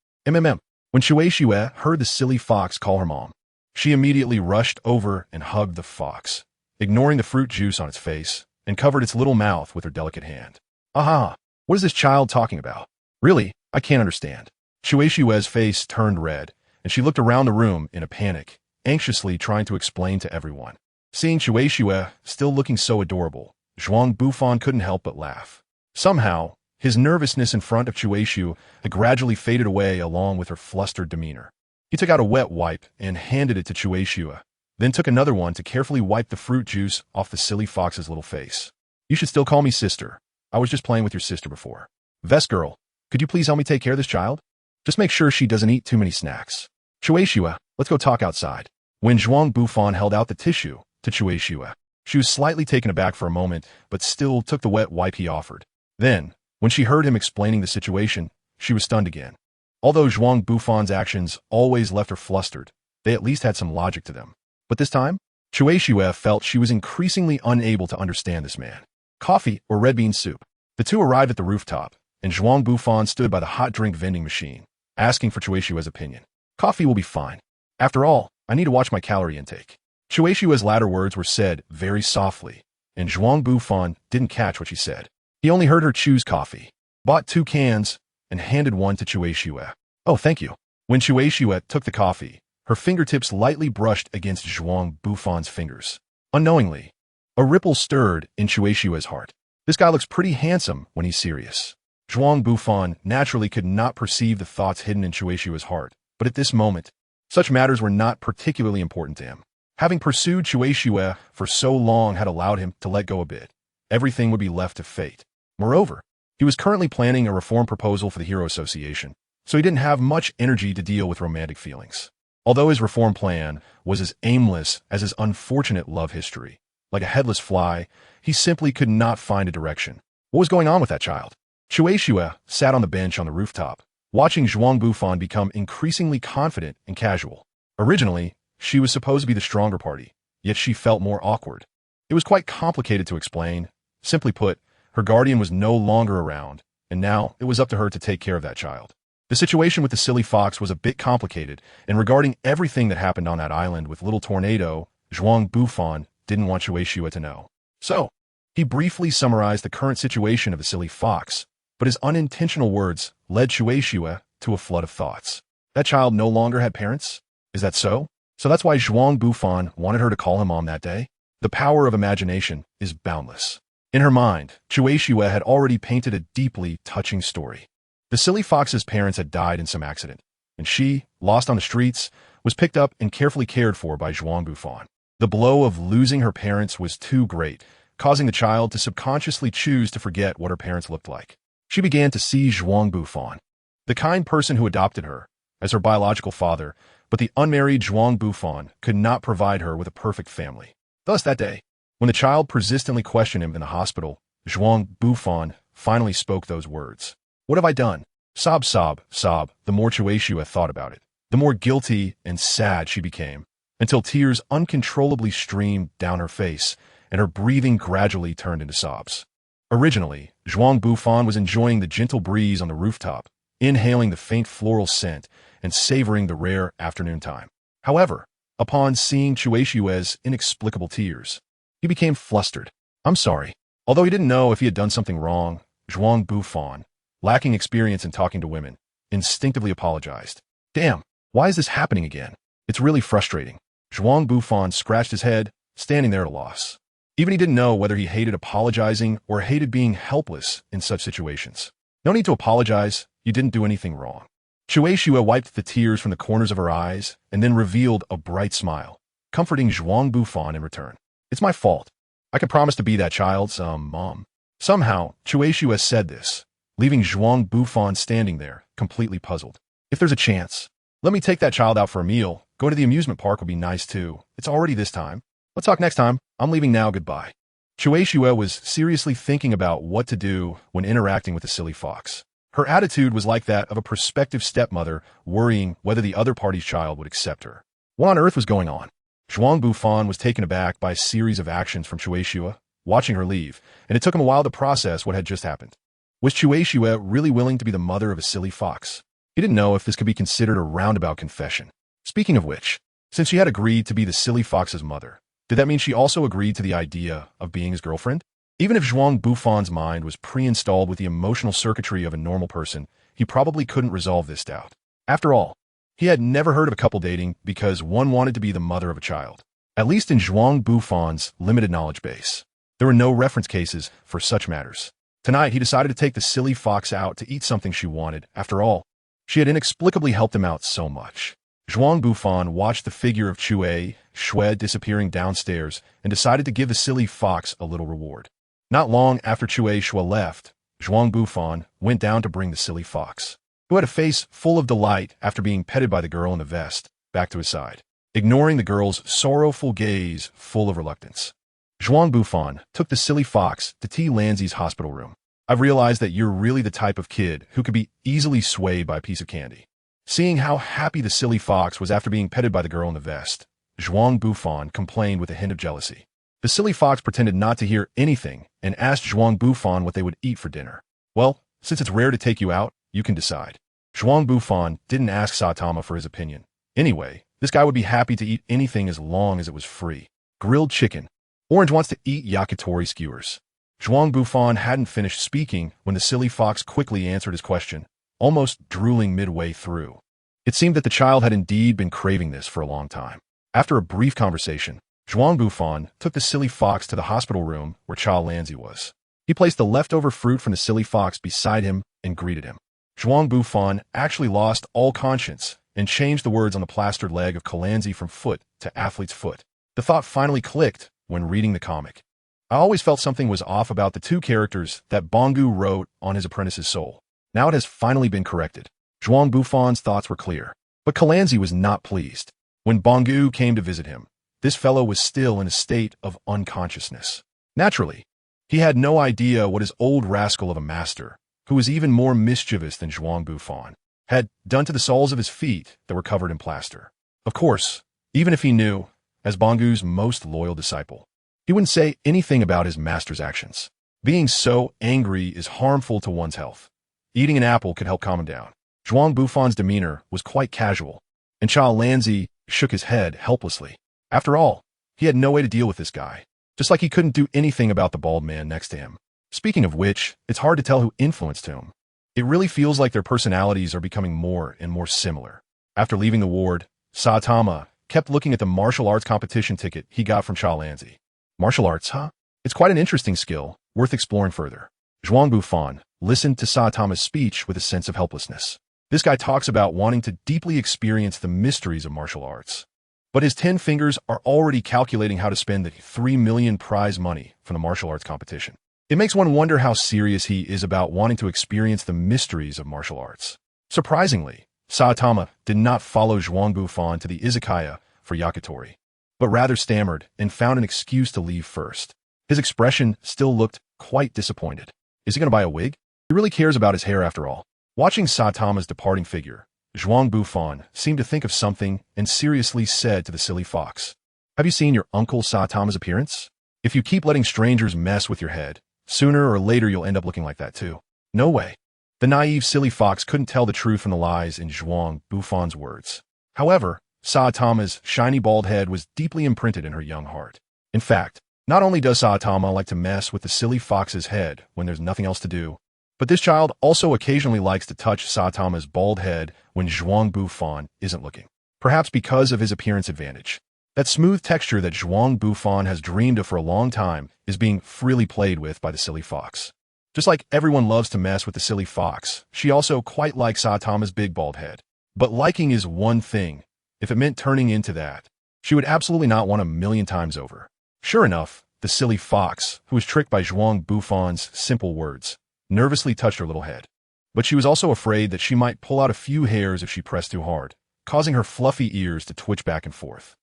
When Shueishui heard the silly fox call her mom, she immediately rushed over and hugged the fox, ignoring the fruit juice on its face, and covered its little mouth with her delicate hand. Aha! What is this child talking about? Really, I can't understand. Shueishui's face turned red, and she looked around the room in a panic, anxiously trying to explain to everyone. Seeing Shueishui still looking so adorable, Zhuang Bufan couldn't help but laugh. Somehow, his nervousness in front of Shueishui had gradually faded away along with her flustered demeanor. He took out a wet wipe and handed it to Shueishui, then took another one to carefully wipe the fruit juice off the silly fox's little face. You should still call me sister. I was just playing with your sister before. Vest girl, could you please help me take care of this child? Just make sure she doesn't eat too many snacks. Shueishui, let's go talk outside. When Zhuang Bufan held out the tissue to Shueishui, she was slightly taken aback for a moment, but still took the wet wipe he offered. Then, when she heard him explaining the situation, she was stunned again. Although Zhuang Bufan's actions always left her flustered, they at least had some logic to them. But this time, Shueishui felt she was increasingly unable to understand this man. Coffee or red bean soup? The two arrived at the rooftop, and Zhuang Bufan stood by the hot drink vending machine, asking for Shueishui's opinion. Coffee will be fine. After all, I need to watch my calorie intake. Shueishui's latter words were said very softly, and Zhuang Bufan didn't catch what she said. He only heard her choose coffee, bought 2 cans, and handed one to Shueishui. Oh, thank you. When Shueishui took the coffee, her fingertips lightly brushed against Zhuang Bufan's fingers. Unknowingly, a ripple stirred in Shueishui's heart. This guy looks pretty handsome when he's serious. Zhuang Bufan naturally could not perceive the thoughts hidden in Shueishua's heart, but at this moment, such matters were not particularly important to him. Having pursued Shueishue for so long had allowed him to let go a bit. Everything would be left to fate. Moreover, he was currently planning a reform proposal for the Hero Association, so he didn't have much energy to deal with romantic feelings. Although his reform plan was as aimless as his unfortunate love history, like a headless fly, he simply could not find a direction. What was going on with that child? Shueishue sat on the bench on the rooftop, watching Zhuang Bufan become increasingly confident and casual. Originally, she was supposed to be the stronger party, yet she felt more awkward. It was quite complicated to explain. Simply put, her guardian was no longer around, and now it was up to her to take care of that child. The situation with the silly fox was a bit complicated, and regarding everything that happened on that island with Little Tornado, Zhuang Bufan didn't want Shueishue to know. So, he briefly summarized the current situation of the silly fox, but his unintentional words led Shueishue to a flood of thoughts. That child no longer had parents? Is that so? So that's why Zhuang Bufan wanted her to call him mom that day? The power of imagination is boundless. In her mind, Shueishue had already painted a deeply touching story. The silly fox's parents had died in some accident, and she, lost on the streets, was picked up and carefully cared for by Zhuang Bufan. The blow of losing her parents was too great, causing the child to subconsciously choose to forget what her parents looked like. She began to see Zhuang Bufan, the kind person who adopted her, as her biological father, but the unmarried Zhuang Bufan could not provide her with a perfect family. Thus that day, when the child persistently questioned him in the hospital, Zhuang Bufan finally spoke those words. What have I done? Sob, sob, sob. The more Shueishue thought about it, the more guilty and sad she became, until tears uncontrollably streamed down her face, and her breathing gradually turned into sobs. Originally, Zhuang Bufan was enjoying the gentle breeze on the rooftop, inhaling the faint floral scent and savoring the rare afternoon time. However, upon seeing Shueishue's inexplicable tears, he became flustered. I'm sorry. Although he didn't know if he had done something wrong, Zhuang Bufan, lacking experience in talking to women, instinctively apologized. Damn, why is this happening again? It's really frustrating. Zhuang Bufan scratched his head, standing there at a loss. Even he didn't know whether he hated apologizing or hated being helpless in such situations. No need to apologize, you didn't do anything wrong. Shueishue wiped the tears from the corners of her eyes and then revealed a bright smile, comforting Zhuang Bufan in return. It's my fault. I can promise to be that child's, mom. Somehow, Shueishue said this, leaving Zhuang Bufan standing there, completely puzzled. If there's a chance, let me take that child out for a meal. Go to the amusement park would be nice too. It's already this time. Let's talk next time. I'm leaving now, goodbye. Shueishue was seriously thinking about what to do when interacting with the silly fox. Her attitude was like that of a prospective stepmother worrying whether the other party's child would accept her. What on earth was going on? Zhuang Bufan was taken aback by a series of actions from Shueishue, watching her leave, and it took him a while to process what had just happened. Was Shueishue really willing to be the mother of a silly fox? He didn't know if this could be considered a roundabout confession. Speaking of which, since she had agreed to be the silly fox's mother, did that mean she also agreed to the idea of being his girlfriend? Even if Zhuang Bufan's mind was pre-installed with the emotional circuitry of a normal person, he probably couldn't resolve this doubt. After all, he had never heard of a couple dating because one wanted to be the mother of a child. At least in Zhuang Bufan's limited knowledge base, there were no reference cases for such matters. Tonight, he decided to take the silly fox out to eat something she wanted. After all, she had inexplicably helped him out so much. Zhuang Bufan watched the figure of Shueishue disappearing downstairs and decided to give the silly fox a little reward. Not long after Shueishue left, Zhuang Bufan went down to bring the silly fox, who had a face full of delight after being petted by the girl in the vest, back to his side, ignoring the girl's sorrowful gaze full of reluctance. Zhuang Bufan took the silly fox to T. Lanzi's hospital room. I've realized that you're really the type of kid who could be easily swayed by a piece of candy. Seeing how happy the silly fox was after being petted by the girl in the vest, Zhuang Bufan complained with a hint of jealousy. The silly fox pretended not to hear anything and asked Zhuang Bufan what they would eat for dinner. Well, since it's rare to take you out, you can decide. Zhuang Bufan didn't ask Saitama for his opinion. Anyway, this guy would be happy to eat anything as long as it was free. Grilled chicken. Orange wants to eat yakitori skewers. Zhuang Bufan hadn't finished speaking when the silly fox quickly answered his question, almost drooling midway through. It seemed that the child had indeed been craving this for a long time. After a brief conversation, Zhuang Bufan took the silly fox to the hospital room where Cha Lanzi was. He placed the leftover fruit from the silly fox beside him and greeted him. Zhuang Bufan actually lost all conscience and changed the words on the plastered leg of Kalanzi from foot to athlete's foot. The thought finally clicked when reading the comic. I always felt something was off about the two characters that Bongu wrote on his apprentice's soul. Now it has finally been corrected. Zhuang Bufan's thoughts were clear, but Kalanzi was not pleased. When Bongu came to visit him, this fellow was still in a state of unconsciousness. Naturally, he had no idea what his old rascal of a master, who was even more mischievous than Zhuang Bufan, had done to the soles of his feet that were covered in plaster. Of course, even if he knew, as Bongu's most loyal disciple, he wouldn't say anything about his master's actions. Being so angry is harmful to one's health. Eating an apple could help calm him down. Zhuang Bufan's demeanor was quite casual, and Lanzi shook his head helplessly. After all, he had no way to deal with this guy, just like he couldn't do anything about the bald man next to him. Speaking of which, it's hard to tell who influenced whom. It really feels like their personalities are becoming more and more similar. After leaving the ward, Saitama kept looking at the martial arts competition ticket he got from Lanzi. Martial arts, huh? It's quite an interesting skill, worth exploring further. Zhuang Bufan listened to Saitama's speech with a sense of helplessness. This guy talks about wanting to deeply experience the mysteries of martial arts. But his 10 fingers are already calculating how to spend the 3 million prize money from the martial arts competition. It makes one wonder how serious he is about wanting to experience the mysteries of martial arts. Surprisingly, Saitama did not follow Zhuang Bufan to the izakaya for yakitori, but rather stammered and found an excuse to leave first. His expression still looked quite disappointed. Is he going to buy a wig? He really cares about his hair after all. Watching Saitama's departing figure, Zhuang Bufan seemed to think of something and seriously said to the silly fox, "Have you seen your uncle Saitama's appearance? If you keep letting strangers mess with your head, sooner or later you'll end up looking like that too." No way. The naive silly fox couldn't tell the truth from the lies in Zhuang Bufan's words. However, Saitama's shiny bald head was deeply imprinted in her young heart. In fact, not only does Saitama like to mess with the silly fox's head when there's nothing else to do, but this child also occasionally likes to touch Saitama's bald head when Zhuang Bufan isn't looking. Perhaps because of his appearance advantage. That smooth texture that Zhuang Bufan has dreamed of for a long time is being freely played with by the silly fox. Just like everyone loves to mess with the silly fox, she also quite likes Saitama's big bald head. But liking is one thing. If it meant turning into that, she would absolutely not want 1,000,000 times over. Sure enough, the silly fox, who was tricked by Zhuang Bufan's simple words, nervously touched her little head. But she was also afraid that she might pull out a few hairs if she pressed too hard, causing her fluffy ears to twitch back and forth.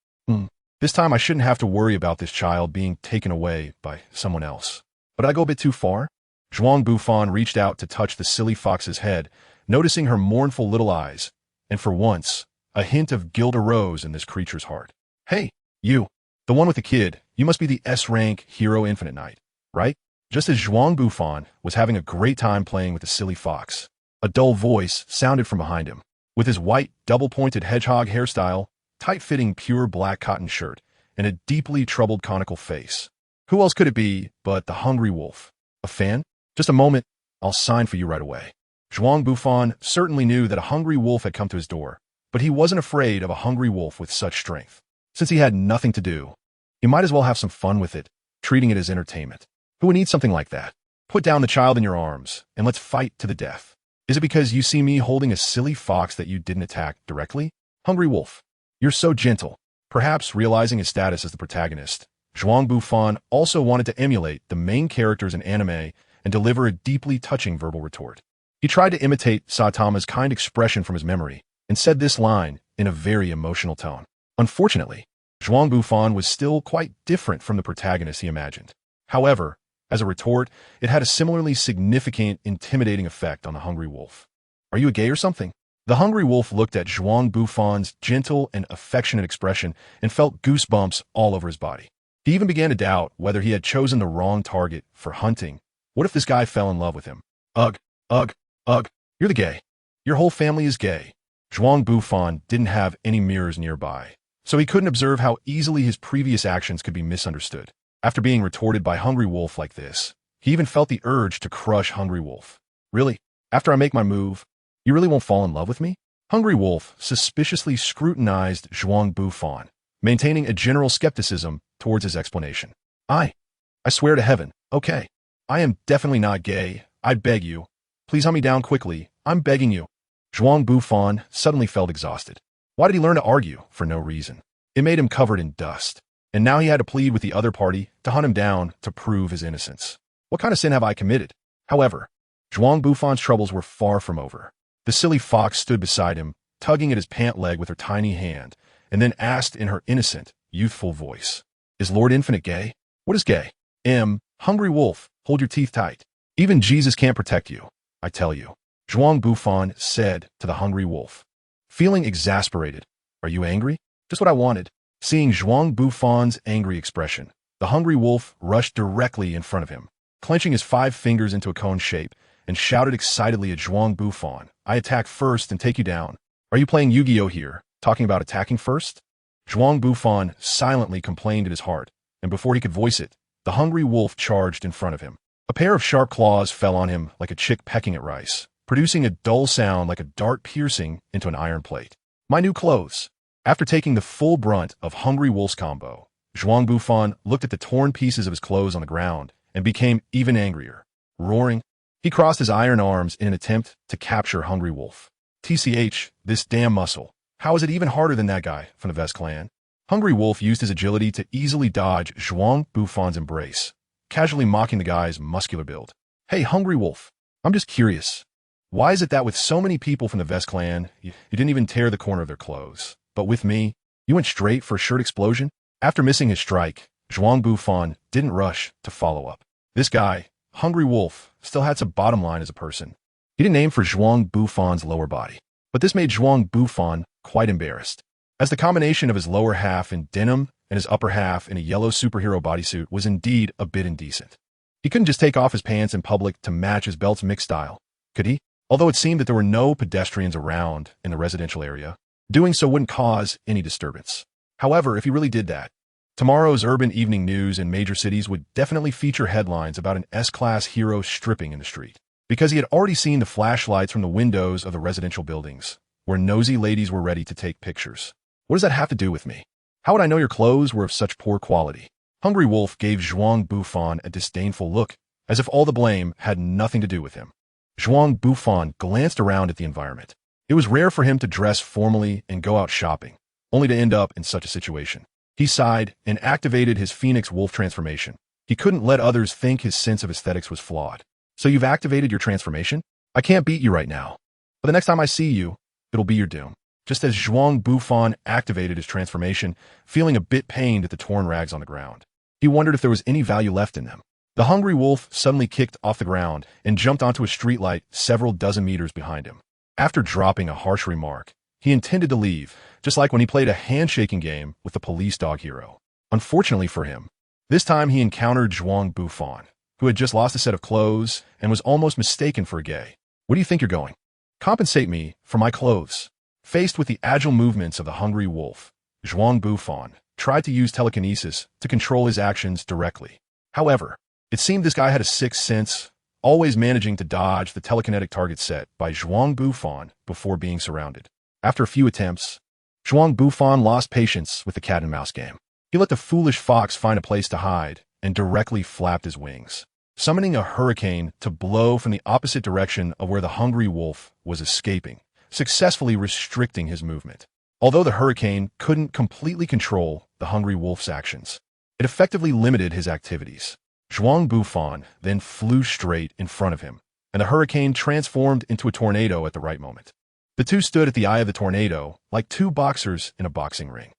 This time I shouldn't have to worry about this child being taken away by someone else. But I go a bit too far? Zhuang Bufan reached out to touch the silly fox's head, noticing her mournful little eyes, and for once, a hint of guilt arose in this creature's heart. "Hey, you, the one with the kid, you must be the S-rank Hero Infinite Knight, right?" Just as Zhuang Bufan was having a great time playing with the silly fox, a dull voice sounded from behind him. With his white, double-pointed hedgehog hairstyle, tight-fitting pure black cotton shirt, and a deeply troubled conical face. Who else could it be but the Hungry Wolf? A fan? Just a moment, I'll sign for you right away. Zhuang Bufan certainly knew that a hungry wolf had come to his door, but he wasn't afraid of a hungry wolf with such strength. Since he had nothing to do, he might as well have some fun with it, treating it as entertainment. Who would need something like that? Put down the child in your arms, and let's fight to the death. Is it because you see me holding a silly fox that you didn't attack directly? Hungry wolf, you're so gentle. Perhaps realizing his status as the protagonist, Zhuang Bufan also wanted to emulate the main characters in anime and deliver a deeply touching verbal retort. He tried to imitate Saitama's kind expression from his memory and said this line in a very emotional tone. Unfortunately, Zhuang Bufan was still quite different from the protagonist he imagined. However, as a retort, it had a similarly significant, intimidating effect on the hungry wolf. "Are you a gay or something?" The hungry wolf looked at Zhuang Bufan's gentle and affectionate expression and felt goosebumps all over his body. He even began to doubt whether he had chosen the wrong target for hunting. What if this guy fell in love with him? Ugh, ugh, ugh, you're the gay. Your whole family is gay. Zhuang Bufan didn't have any mirrors nearby, so he couldn't observe how easily his previous actions could be misunderstood. After being retorted by Hungry Wolf like this, he even felt the urge to crush Hungry Wolf. "Really? After I make my move, you really won't fall in love with me?" Hungry Wolf suspiciously scrutinized Zhuang Bufan, maintaining a general skepticism towards his explanation. I swear to heaven, okay. I am definitely not gay. I beg you. Please hunt me down quickly. I'm begging you. Zhuang Bufan suddenly felt exhausted. Why did he learn to argue? For no reason. It made him covered in dust. And now he had to plead with the other party to hunt him down to prove his innocence. What kind of sin have I committed? However, Zhuang Bufan's troubles were far from over. The silly fox stood beside him, tugging at his pant leg with her tiny hand, and then asked in her innocent, youthful voice, "Is Lord Infinite gay?" "What is gay?" Hungry wolf, hold your teeth tight. Even Jesus can't protect you, I tell you," Zhuang Bufan said to the hungry wolf. Feeling exasperated, "Are you angry?" "Just what I wanted." Seeing Zhuang Bufan's angry expression, the hungry wolf rushed directly in front of him, clenching his 5 fingers into a cone shape, and shouted excitedly at Zhuang Bufan, "I attack first and take you down. Are you playing Yu-Gi-Oh here, talking about attacking first?" Zhuang Bufan silently complained in his heart, and before he could voice it, the hungry wolf charged in front of him. A pair of sharp claws fell on him like a chick pecking at rice, producing a dull sound like a dart piercing into an iron plate. "My new clothes." After taking the full brunt of Hungry Wolf's combo, Zhuang Bufan looked at the torn pieces of his clothes on the ground and became even angrier. Roaring, he crossed his iron arms in an attempt to capture Hungry Wolf. "TCH, this damn muscle. How is it even harder than that guy from the Vest clan?" Hungry Wolf used his agility to easily dodge Zhuang Bufan's embrace, casually mocking the guy's muscular build. "Hey, Hungry Wolf, I'm just curious. Why is it that with so many people from the Vest clan, you didn't even tear the corner of their clothes? But with me, you went straight for a shirt explosion?" After missing his strike, Zhuang Bufan didn't rush to follow up. This guy, Hungry Wolf, still had some bottom line as a person. He didn't aim for Zhuang Bufan's lower body, but this made Zhuang Bufan quite embarrassed, as the combination of his lower half in denim and his upper half in a yellow superhero bodysuit was indeed a bit indecent. He couldn't just take off his pants in public to match his belt's mixed style, could he? Although it seemed that there were no pedestrians around in the residential area, doing so wouldn't cause any disturbance. However, if he really did that, tomorrow's urban evening news in major cities would definitely feature headlines about an S-class hero stripping in the street, because he had already seen the flashlights from the windows of the residential buildings, where nosy ladies were ready to take pictures. "What does that have to do with me? How would I know your clothes were of such poor quality?" Hungry Wolf gave Zhuang Bufan a disdainful look, as if all the blame had nothing to do with him. Zhuang Bufan glanced around at the environment. It was rare for him to dress formally and go out shopping, only to end up in such a situation. He sighed and activated his Phoenix Wolf transformation. He couldn't let others think his sense of aesthetics was flawed. "So you've activated your transformation? I can't beat you right now, but the next time I see you, it'll be your doom." Just as Zhuang Bufan activated his transformation, feeling a bit pained at the torn rags on the ground, he wondered if there was any value left in them. The hungry wolf suddenly kicked off the ground and jumped onto a streetlight several dozen meters behind him. After dropping a harsh remark, he intended to leave, just like when he played a handshaking game with the police dog hero. Unfortunately for him, this time he encountered Zhuang Bufan, who had just lost a set of clothes and was almost mistaken for a gay. "Where do you think you're going?" "Compensate me for my clothes." Faced with the agile movements of the hungry wolf, Zhuang Bufan tried to use telekinesis to control his actions directly. However, it seemed this guy had a sixth sense, always managing to dodge the telekinetic target set by Zhuang Bufan before being surrounded. After a few attempts, Zhuang Bufan lost patience with the cat-and-mouse game. He let the foolish fox find a place to hide and directly flapped his wings, summoning a hurricane to blow from the opposite direction of where the hungry wolf was escaping, successfully restricting his movement. Although the hurricane couldn't completely control the hungry wolf's actions, it effectively limited his activities. Zhuang Bufan then flew straight in front of him, and the hurricane transformed into a tornado at the right moment. The two stood at the eye of the tornado like two boxers in a boxing ring.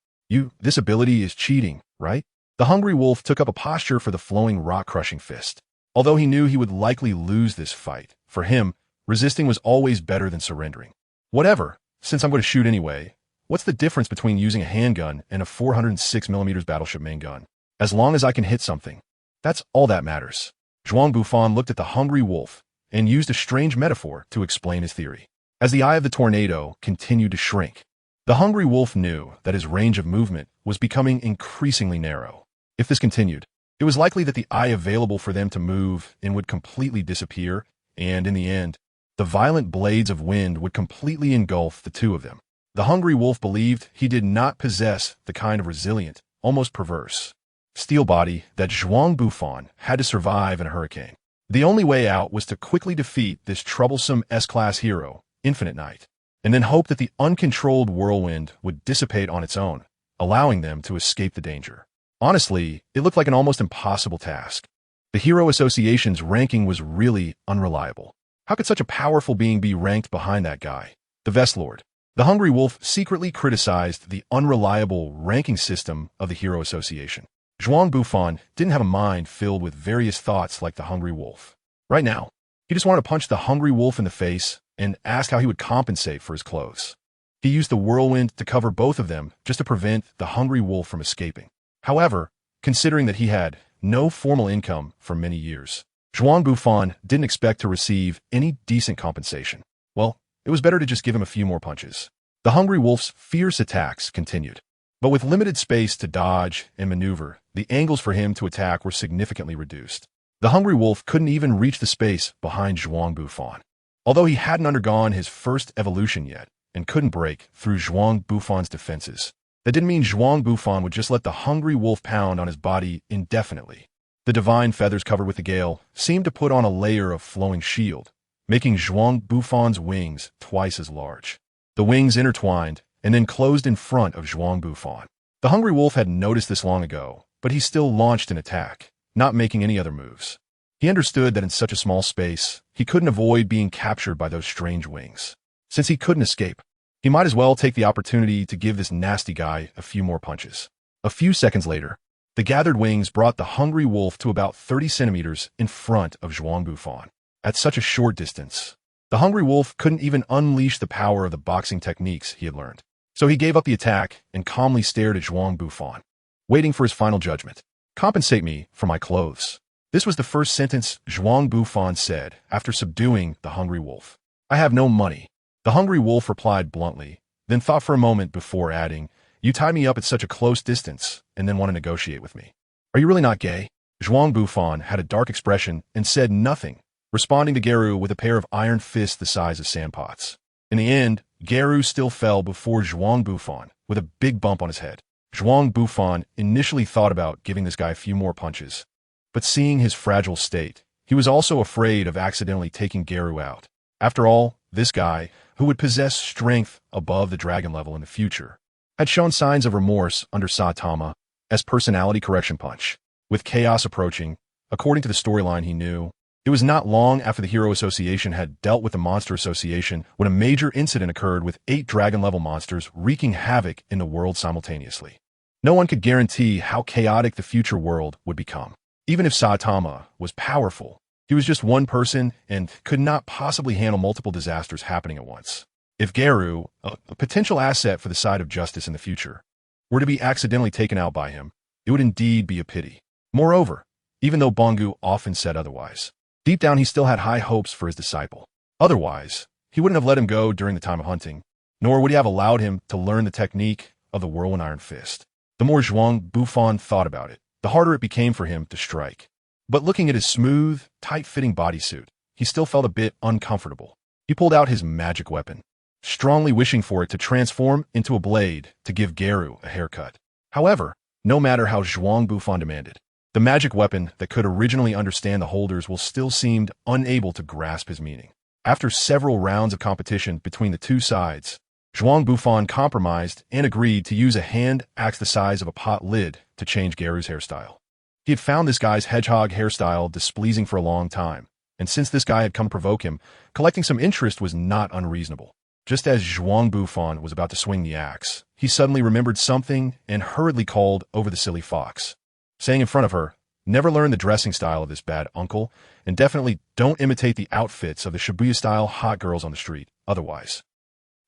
This ability is cheating, right?" The hungry wolf took up a posture for the flowing rock-crushing fist. Although he knew he would likely lose this fight, for him, resisting was always better than surrendering. "Whatever, since I'm going to shoot anyway, what's the difference between using a handgun and a 406mm battleship main gun? As long as I can hit something, that's all that matters." Zhuang Bufan looked at the hungry wolf and used a strange metaphor to explain his theory. As the eye of the tornado continued to shrink, the hungry wolf knew that his range of movement was becoming increasingly narrow. If this continued, it was likely that the eye available for them to move in would completely disappear, and in the end, the violent blades of wind would completely engulf the two of them. The hungry wolf believed he did not possess the kind of resilient, almost perverse, steel body that Zhuang Bufan had to survive in a hurricane. The only way out was to quickly defeat this troublesome S-class hero, Infinite Knight, and then hope that the uncontrolled whirlwind would dissipate on its own, allowing them to escape the danger. Honestly, it looked like an almost impossible task. The Hero Association's ranking was really unreliable. How could such a powerful being be ranked behind that guy, the Vestlord? The Hungry Wolf secretly criticized the unreliable ranking system of the Hero Association. Zhuang Bufan didn't have a mind filled with various thoughts like the Hungry Wolf. Right now, he just wanted to punch the Hungry Wolf in the face and ask how he would compensate for his clothes. He used the whirlwind to cover both of them just to prevent the Hungry Wolf from escaping. However, considering that he had no formal income for many years, Zhuang Bufan didn't expect to receive any decent compensation. Well, it was better to just give him a few more punches. The Hungry Wolf's fierce attacks continued. But with limited space to dodge and maneuver, the angles for him to attack were significantly reduced. The Hungry Wolf couldn't even reach the space behind Zhuang Bufan. Although he hadn't undergone his first evolution yet and couldn't break through Zhuang Bufan's defenses, that didn't mean Zhuang Bufan would just let the Hungry Wolf pound on his body indefinitely. The divine feathers covered with the gale seemed to put on a layer of flowing shield, making Zhuang Bufan's wings twice as large. The wings intertwined and then closed in front of Zhuang Bufan. The Hungry Wolf had noticed this long ago, but he still launched an attack, not making any other moves. He understood that in such a small space, he couldn't avoid being captured by those strange wings. Since he couldn't escape, he might as well take the opportunity to give this nasty guy a few more punches. A few seconds later, the gathered wings brought the Hungry Wolf to about 30 centimeters in front of Zhuang Bufan. At such a short distance, the Hungry Wolf couldn't even unleash the power of the boxing techniques he had learned. So he gave up the attack and calmly stared at Zhuang Bufan, waiting for his final judgment. "Compensate me for my clothes." This was the first sentence Zhuang Bufan said after subduing the Hungry Wolf. "I have no money." The Hungry Wolf replied bluntly, then thought for a moment before adding, "You tied me up at such a close distance and then want to negotiate with me. Are you really not gay?" Zhuang Bufan had a dark expression and said nothing, responding to Geru with a pair of iron fists the size of sandpots. In the end, Geru still fell before Zhuang Bufan with a big bump on his head. Zhuang Bufan initially thought about giving this guy a few more punches, but seeing his fragile state, he was also afraid of accidentally taking Geru out. After all, this guy, who would possess strength above the dragon level in the future, had shown signs of remorse under Saitama's personality correction punch. With chaos approaching, according to the storyline he knew, it was not long after the Hero Association had dealt with the Monster Association when a major incident occurred with 8 dragon-level monsters wreaking havoc in the world simultaneously. No one could guarantee how chaotic the future world would become. Even if Saitama was powerful, he was just one person and could not possibly handle multiple disasters happening at once. If Geru, a potential asset for the side of justice in the future, were to be accidentally taken out by him, it would indeed be a pity. Moreover, even though Bongu often said otherwise, deep down he still had high hopes for his disciple. Otherwise, he wouldn't have let him go during the time of hunting, nor would he have allowed him to learn the technique of the Whirlwind Iron Fist. The more Zhuang Bufan thought about it, the harder it became for him to strike. But looking at his smooth, tight-fitting bodysuit, he still felt a bit uncomfortable. He pulled out his magic weapon, strongly wishing for it to transform into a blade to give Geru a haircut. However, no matter how Zhuang Bufan demanded, the magic weapon that could originally understand the holders will still seemed unable to grasp his meaning. After several rounds of competition between the two sides, Zhuang Bufan compromised and agreed to use a hand axe the size of a pot lid to change Geru's hairstyle. He had found this guy's hedgehog hairstyle displeasing for a long time, and since this guy had come to provoke him, collecting some interest was not unreasonable. Just as Zhuang Bufan was about to swing the axe, he suddenly remembered something and hurriedly called over the silly fox, saying in front of her, "Never learn the dressing style of this bad uncle, and definitely don't imitate the outfits of the Shibuya-style hot girls on the street, otherwise."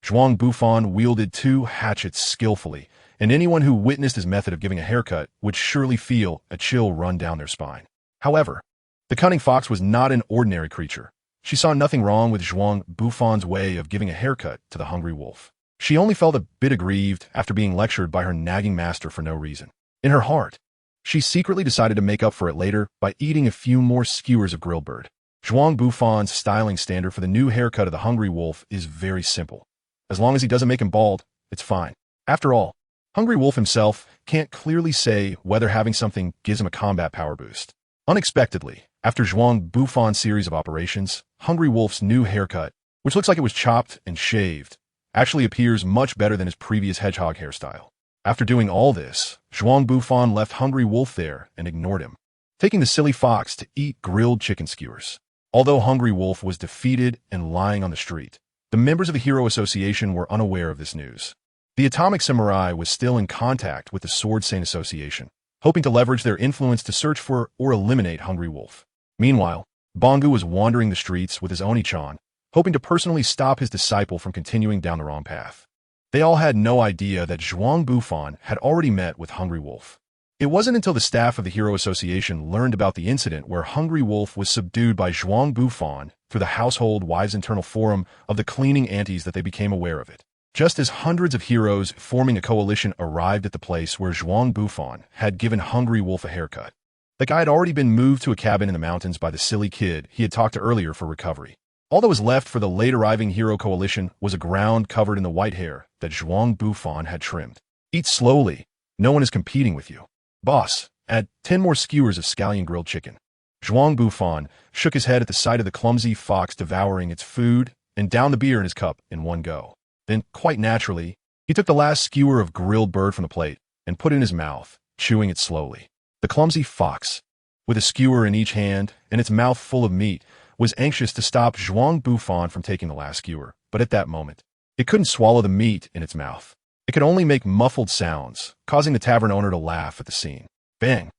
Zhuang Bufan wielded 2 hatchets skillfully, and anyone who witnessed his method of giving a haircut would surely feel a chill run down their spine. However, the cunning fox was not an ordinary creature. She saw nothing wrong with Zhuang Bufan's way of giving a haircut to the Hungry Wolf. She only felt a bit aggrieved after being lectured by her nagging master for no reason. In her heart, she secretly decided to make up for it later by eating a few more skewers of grilled bird. Zhuang Bufan's styling standard for the new haircut of the Hungry Wolf is very simple. As long as he doesn't make him bald, it's fine. After all, Hungry Wolf himself can't clearly say whether having something gives him a combat power boost. Unexpectedly, After Zhuang Bufan's series of operations, Hungry Wolf's new haircut, which looks like it was chopped and shaved, actually appears much better than his previous hedgehog hairstyle. After doing all this, Zhuang Bufan left Hungry Wolf there and ignored him, taking the silly fox to eat grilled chicken skewers. Although Hungry Wolf was defeated and lying on the street, the members of the Hero Association were unaware of this news. The Atomic Samurai was still in contact with the Sword Saint Association, hoping to leverage their influence to search for or eliminate Hungry Wolf. Meanwhile, Bangu was wandering the streets with his Oni-chan, hoping to personally stop his disciple from continuing down the wrong path. They all had no idea that Zhuang Bufan had already met with Hungry Wolf. It wasn't until the staff of the Hero Association learned about the incident where Hungry Wolf was subdued by Zhuang Bufan through the Household Wives Internal Forum of the Cleaning Aunties that they became aware of it. Just as hundreds of heroes forming a coalition arrived at the place where Zhuang Bufan had given Hungry Wolf a haircut, the guy had already been moved to a cabin in the mountains by the silly kid he had talked to earlier for recovery. All that was left for the late-arriving hero coalition was a ground covered in the white hair that Zhuang Bufan had trimmed. Eat slowly. No one is competing with you. Boss, add 10 more skewers of scallion grilled chicken. Zhuang Bufan shook his head at the sight of the clumsy fox devouring its food and downed the beer in his cup in one go. Then, quite naturally, he took the last skewer of grilled bird from the plate and put it in his mouth, chewing it slowly. The clumsy fox, with a skewer in each hand and its mouth full of meat, was anxious to stop Zhuang Bufan from taking the last skewer, but at that moment, it couldn't swallow the meat in its mouth. It could only make muffled sounds, causing the tavern owner to laugh at the scene. Bang!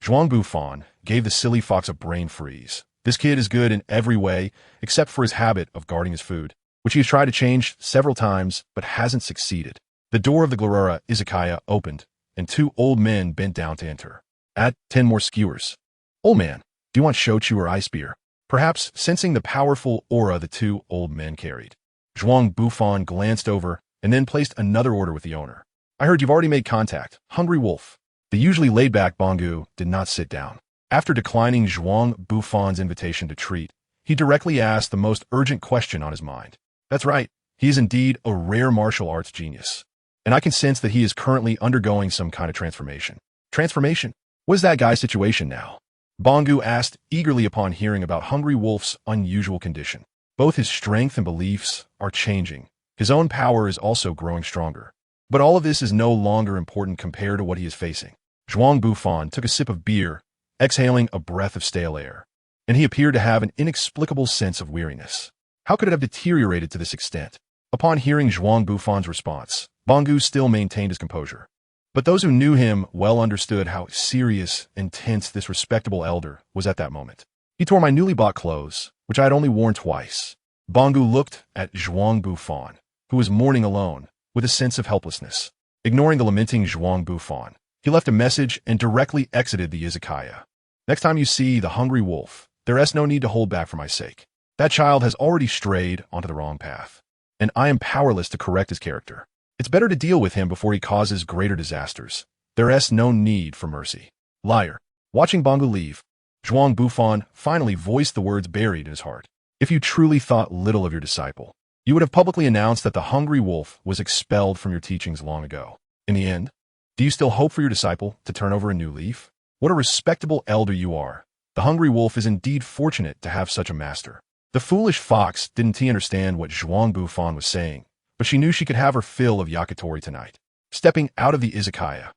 Zhuang Bufan gave the silly fox a brain freeze. This kid is good in every way, except for his habit of guarding his food, which he has tried to change several times, but hasn't succeeded. The door of the Glorura Izakaya opened, and 2 old men bent down to enter. Add 10 more skewers. Old man, do you want shochu or ice beer? Perhaps sensing the powerful aura the 2 old men carried, Zhuang Bufan glanced over and then placed another order with the owner. I heard you've already made contact, Hungry Wolf. The usually laid-back Bangu did not sit down. After declining Zhuang Bufan's invitation to treat, he directly asked the most urgent question on his mind. That's right, he is indeed a rare martial arts genius, and I can sense that he is currently undergoing some kind of transformation. Transformation? What is that guy's situation now? Bangu asked eagerly upon hearing about Hungry Wolf's unusual condition. Both his strength and beliefs are changing. His own power is also growing stronger. But all of this is no longer important compared to what he is facing. Zhuang Bufan took a sip of beer, exhaling a breath of stale air, and he appeared to have an inexplicable sense of weariness. How could it have deteriorated to this extent? Upon hearing Zhuang Bufan's response, Bangu still maintained his composure. But those who knew him well understood how serious and tense this respectable elder was at that moment. He tore my newly bought clothes, which I had only worn twice. Bangu looked at Zhuang Bufan, who was mourning alone, with a sense of helplessness. Ignoring the lamenting Zhuang Bufan, he left a message and directly exited the izakaya. Next time you see the Hungry Wolf, there is no need to hold back for my sake. That child has already strayed onto the wrong path, and I am powerless to correct his character. It's better to deal with him before he causes greater disasters. There is no need for mercy. Liar. Watching Bangu leave, Zhuang Bufan finally voiced the words buried in his heart. If you truly thought little of your disciple, you would have publicly announced that the Hungry Wolf was expelled from your teachings long ago. In the end, do you still hope for your disciple to turn over a new leaf? What a respectable elder you are. The Hungry Wolf is indeed fortunate to have such a master. The foolish fox didn't understand what Zhuang Bufan was saying, but she knew she could have her fill of yakitori tonight. Stepping out of the izakaya,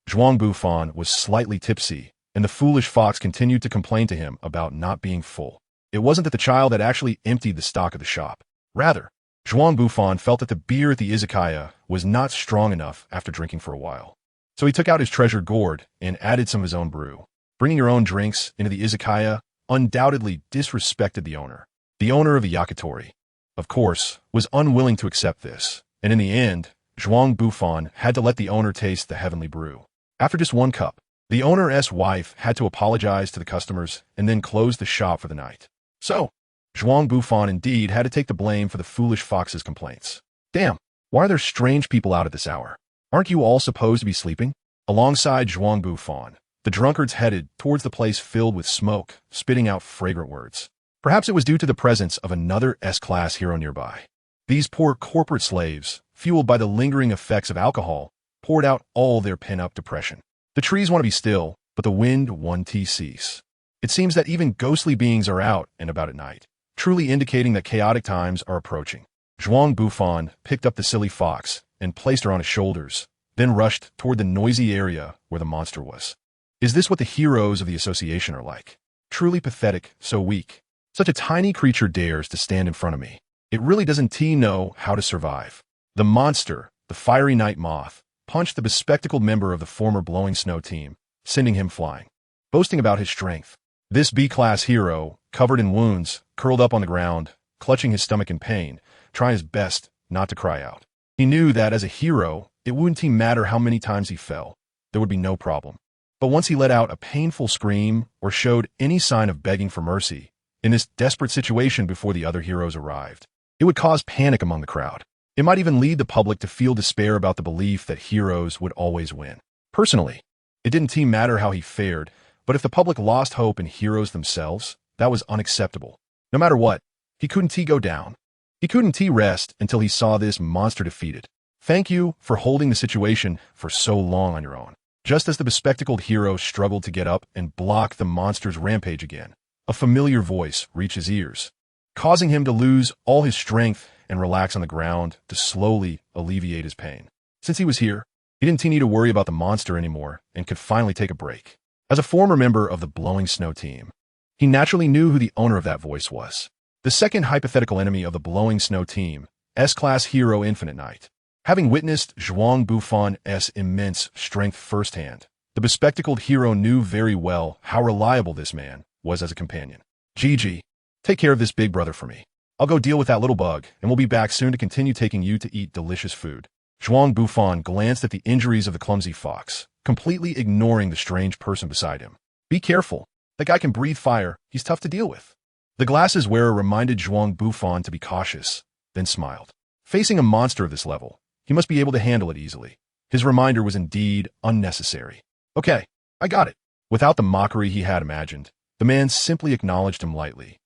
Zhuang Bufan was slightly tipsy, and the foolish fox continued to complain to him about not being full. It wasn't that the child had actually emptied the stock of the shop. Rather, Zhuang Bufan felt that the beer at the izakaya was not strong enough after drinking for a while. So he took out his treasured gourd and added some of his own brew. Bringing your own drinks into the izakaya undoubtedly disrespected the owner. The owner of the yakitori, of course, was unwilling to accept this, and in the end, Zhuang Bufan had to let the owner taste the heavenly brew. After just one cup, the owner's wife had to apologize to the customers and then close the shop for the night. So, Zhuang Bufan indeed had to take the blame for the foolish fox's complaints. Damn, why are there strange people out at this hour? Aren't you all supposed to be sleeping? Alongside Zhuang Bufan, the drunkards headed towards the place filled with smoke, spitting out fragrant words. Perhaps it was due to the presence of another S-class hero nearby. These poor corporate slaves, fueled by the lingering effects of alcohol, poured out all their pent-up depression. The trees want to be still, but the wind won't cease. It seems that even ghostly beings are out and about at night, truly indicating that chaotic times are approaching. Zhuang Bufan picked up the silly fox and placed her on his shoulders, then rushed toward the noisy area where the monster was. Is this what the heroes of the association are like? Truly pathetic, so weak. Such a tiny creature dares to stand in front of me. It really doesn't know how to survive. The monster, the fiery night moth, punched the bespectacled member of the former Blowing Snow team, sending him flying. Boasting about his strength, this B-class hero, covered in wounds, curled up on the ground, clutching his stomach in pain, trying his best not to cry out. He knew that as a hero, it wouldn't matter how many times he fell. There would be no problem. But once he let out a painful scream or showed any sign of begging for mercy, in this desperate situation before the other heroes arrived, it would cause panic among the crowd. It might even lead the public to feel despair about the belief that heroes would always win. Personally, it didn't matter how he fared, but if the public lost hope in heroes themselves, that was unacceptable. No matter what, he couldn't go down. He couldn't rest until he saw this monster defeated. Thank you for holding the situation for so long on your own. Just as the bespectacled hero struggled to get up and block the monster's rampage again, a familiar voice reached his ears, causing him to lose all his strength and relax on the ground to slowly alleviate his pain. Since he was here, he didn't need to worry about the monster anymore and could finally take a break. As a former member of the Blowing Snow team, he naturally knew who the owner of that voice was. The second hypothetical enemy of the Blowing Snow team, S-Class hero Infinite Knight. Having witnessed Zhuang Bufan's immense strength firsthand, the bespectacled hero knew very well how reliable this man was as a companion. GG, take care of this big brother for me. I'll go deal with that little bug, and we'll be back soon to continue taking you to eat delicious food. Zhuang Bufan glanced at the injuries of the clumsy fox, completely ignoring the strange person beside him. Be careful. That guy can breathe fire. He's tough to deal with. The glasses wearer reminded Zhuang Bufan to be cautious, then smiled. Facing a monster of this level, he must be able to handle it easily. His reminder was indeed unnecessary. Okay, I got it. Without the mockery he had imagined, the man simply acknowledged him lightly.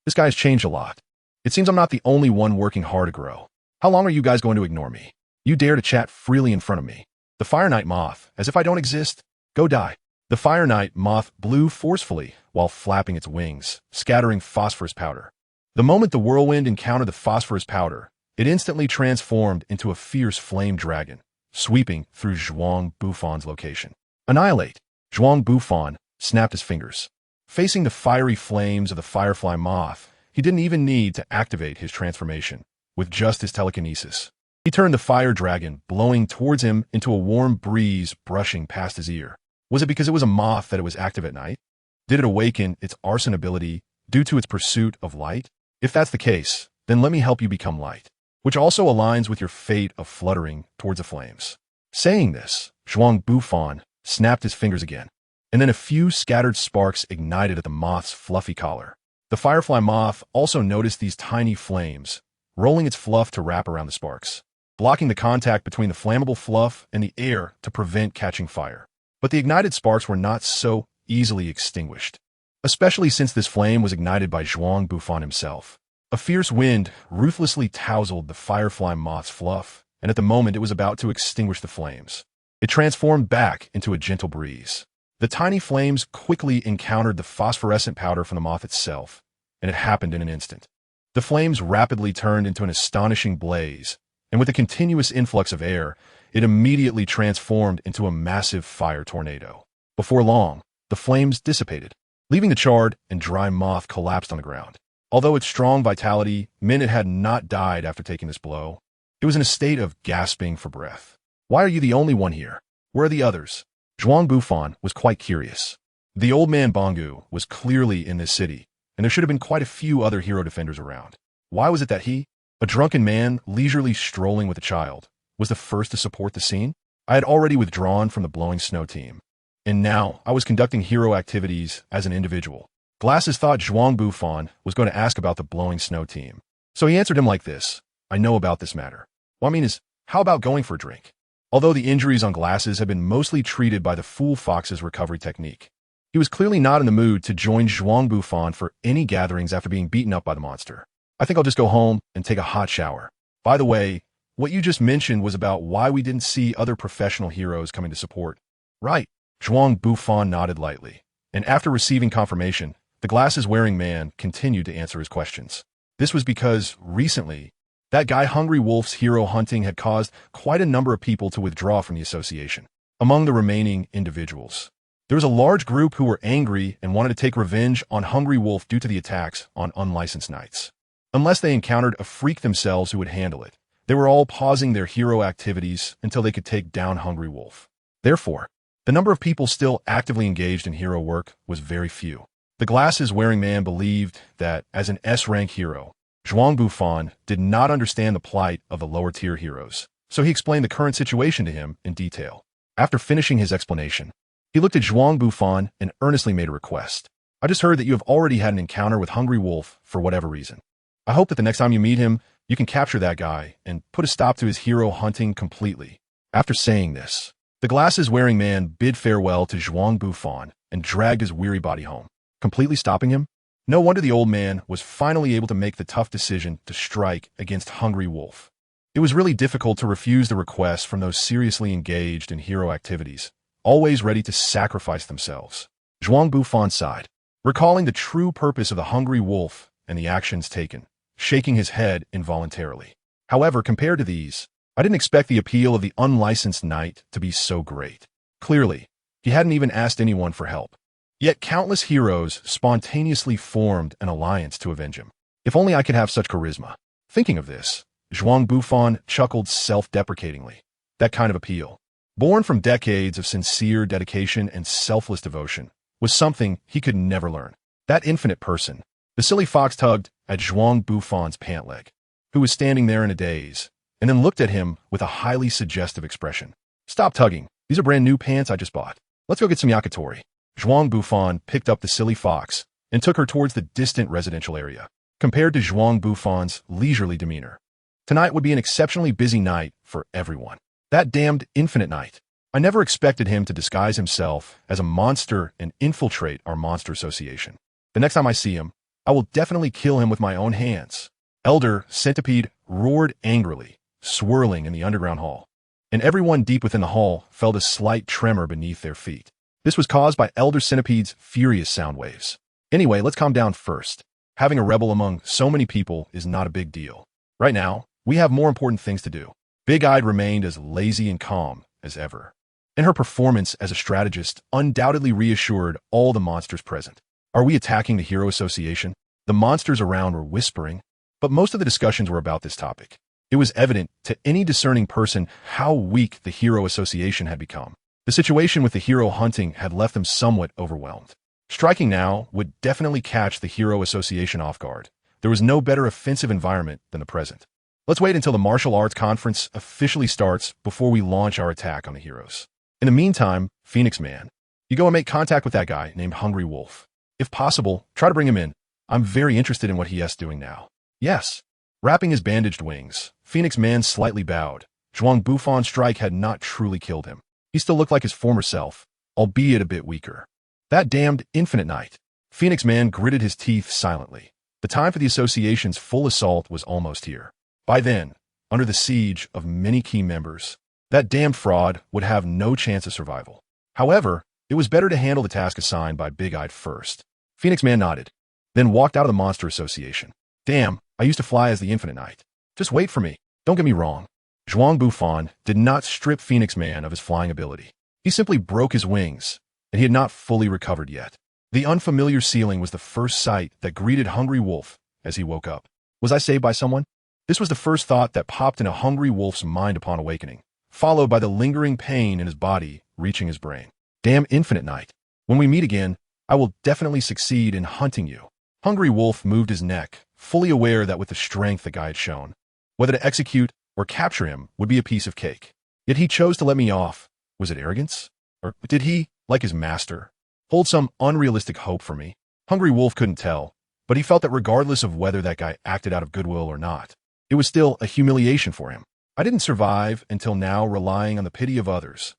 This guy's changed a lot. It seems I'm not the only one working hard to grow. How long are you guys going to ignore me? You dare to chat freely in front of me. The Fire Knight Moth, as if I don't exist? Go die. The Fire Knight Moth blew forcefully while flapping its wings, scattering phosphorus powder. The moment the whirlwind encountered the phosphorus powder, it instantly transformed into a fierce flame dragon, sweeping through Zhuang Bufan's location. Annihilate! Zhuang Bufan snapped his fingers. Facing the fiery flames of the Firefly Moth, he didn't even need to activate his transformation. With just his telekinesis, he turned the fire dragon blowing towards him into a warm breeze brushing past his ear. Was it because it was a moth that it was active at night? Did it awaken its arson ability due to its pursuit of light? If that's the case, then let me help you become light, which also aligns with your fate of fluttering towards the flames. Saying this, Zhuang Bufan snapped his fingers again, and then a few scattered sparks ignited at the moth's fluffy collar. The Firefly Moth also noticed these tiny flames, rolling its fluff to wrap around the sparks, blocking the contact between the flammable fluff and the air to prevent catching fire. But the ignited sparks were not so easily extinguished, especially since this flame was ignited by Zhuang Bufan himself. A fierce wind ruthlessly tousled the Firefly Moth's fluff, and at the moment it was about to extinguish the flames, it transformed back into a gentle breeze. The tiny flames quickly encountered the phosphorescent powder from the moth itself, and it happened in an instant. The flames rapidly turned into an astonishing blaze, and with a continuous influx of air, it immediately transformed into a massive fire tornado. Before long, the flames dissipated, leaving the charred and dry moth collapsed on the ground. Although its strong vitality meant it had not died after taking this blow, it was in a state of gasping for breath. Why are you the only one here? Where are the others? Zhuang Bufan was quite curious. The old man Bongu was clearly in this city, and there should have been quite a few other hero defenders around. Why was it that he, a drunken man leisurely strolling with a child, was the first to support the scene? I had already withdrawn from the Blowing Snow team, and now I was conducting hero activities as an individual. Glasses thought Zhuang Bufan was going to ask about the Blowing Snow team, so he answered him like this. I know about this matter. What I mean is, how about going for a drink? Although the injuries on Glasses had been mostly treated by the Fool Fox's recovery technique, he was clearly not in the mood to join Zhuang Bufan for any gatherings after being beaten up by the monster. I think I'll just go home and take a hot shower. By the way, what you just mentioned was about why we didn't see other professional heroes coming to support. Right. Zhuang Bufan nodded lightly, And after receiving confirmation, the glasses-wearing man continued to answer his questions. This was because, recently, that guy Hungry Wolf's hero hunting had caused quite a number of people to withdraw from the association. Among the remaining individuals, there was a large group who were angry and wanted to take revenge on Hungry Wolf due to the attacks on unlicensed nights. Unless they encountered a freak themselves who would handle it, they were all pausing their hero activities until they could take down Hungry Wolf. Therefore, the number of people still actively engaged in hero work was very few. The glasses-wearing man believed that, as an S-rank hero, Zhuang Bufan did not understand the plight of the lower-tier heroes, so he explained the current situation to him in detail. After finishing his explanation, he looked at Zhuang Bufan and earnestly made a request. I just heard that you have already had an encounter with Hungry Wolf for whatever reason. I hope that the next time you meet him, you can capture that guy and put a stop to his hero hunting completely. After saying this, the glasses-wearing man bid farewell to Zhuang Bufan and dragged his weary body home, completely stopping him. No wonder the old man was finally able to make the tough decision to strike against Hungry Wolf. It was really difficult to refuse the request from those seriously engaged in hero activities, always ready to sacrifice themselves. Zhuang Bufan sighed, recalling the true purpose of the Hungry Wolf and the actions taken, shaking his head involuntarily. However, compared to these, I didn't expect the appeal of the unlicensed knight to be so great. Clearly, he hadn't even asked anyone for help. Yet countless heroes spontaneously formed an alliance to avenge him. If only I could have such charisma. Thinking of this, Zhuang Bufan chuckled self-deprecatingly. That kind of appeal, born from decades of sincere dedication and selfless devotion, was something he could never learn. That infinite person. The silly fox tugged at Zhuang Bufan's pant leg, who was standing there in a daze, and then looked at him with a highly suggestive expression. Stop tugging. These are brand new pants I just bought. Let's go get some yakitori. Zhuang Bufan picked up the silly fox and took her towards the distant residential area. Compared to Zhuang Bufan's leisurely demeanor, tonight would be an exceptionally busy night for everyone. That damned infinite knight. I never expected him to disguise himself as a monster and infiltrate our monster association. The next time I see him, I will definitely kill him with my own hands. Elder Centipede roared angrily, swirling in the underground hall, and everyone deep within the hall felt a slight tremor beneath their feet. This was caused by Elder Centipede's furious sound waves. Anyway, let's calm down first. Having a rebel among so many people is not a big deal. Right now, we have more important things to do. Big-Eyed remained as lazy and calm as ever, and her performance as a strategist undoubtedly reassured all the monsters present. Are we attacking the Hero Association? The monsters around were whispering, but most of the discussions were about this topic. It was evident to any discerning person how weak the Hero Association had become. The situation with the hero hunting had left them somewhat overwhelmed. Striking now would definitely catch the Hero Association off guard. There was no better offensive environment than the present. Let's wait until the martial arts conference officially starts before we launch our attack on the heroes. In the meantime, Phoenix Man, you go and make contact with that guy named Hungry Wolf. If possible, try to bring him in. I'm very interested in what he is doing now. Yes. Wrapping his bandaged wings, Phoenix Man slightly bowed. Zhuang Bufan's strike had not truly killed him. He still looked like his former self, albeit a bit weaker. That damned infinite knight. Phoenix Man gritted his teeth silently. The time for the association's full assault was almost here. By then, under the siege of many key members, that damned fraud would have no chance of survival. However, it was better to handle the task assigned by Big-Eyed first. Phoenix Man nodded, then walked out of the Monster Association. Damn, I used to fly as the Infinite Knight. Just wait for me. Don't get me wrong. Zhuang Bufan did not strip Phoenix Man of his flying ability. He simply broke his wings, and he had not fully recovered yet. The unfamiliar ceiling was the first sight that greeted Hungry Wolf as he woke up. Was I saved by someone? This was the first thought that popped into Hungry Wolf's mind upon awakening, followed by the lingering pain in his body reaching his brain. Damn Infinite Knight. When we meet again, I will definitely succeed in hunting you. Hungry Wolf moved his neck, fully aware that with the strength the guy had shown, whether to execute or capture him would be a piece of cake. Yet he chose to let me off. Was it arrogance? Or did he, like his master, hold some unrealistic hope for me? Hungry Wolf couldn't tell, but he felt that regardless of whether that guy acted out of goodwill or not, it was still a humiliation for him. I didn't survive until now relying on the pity of others.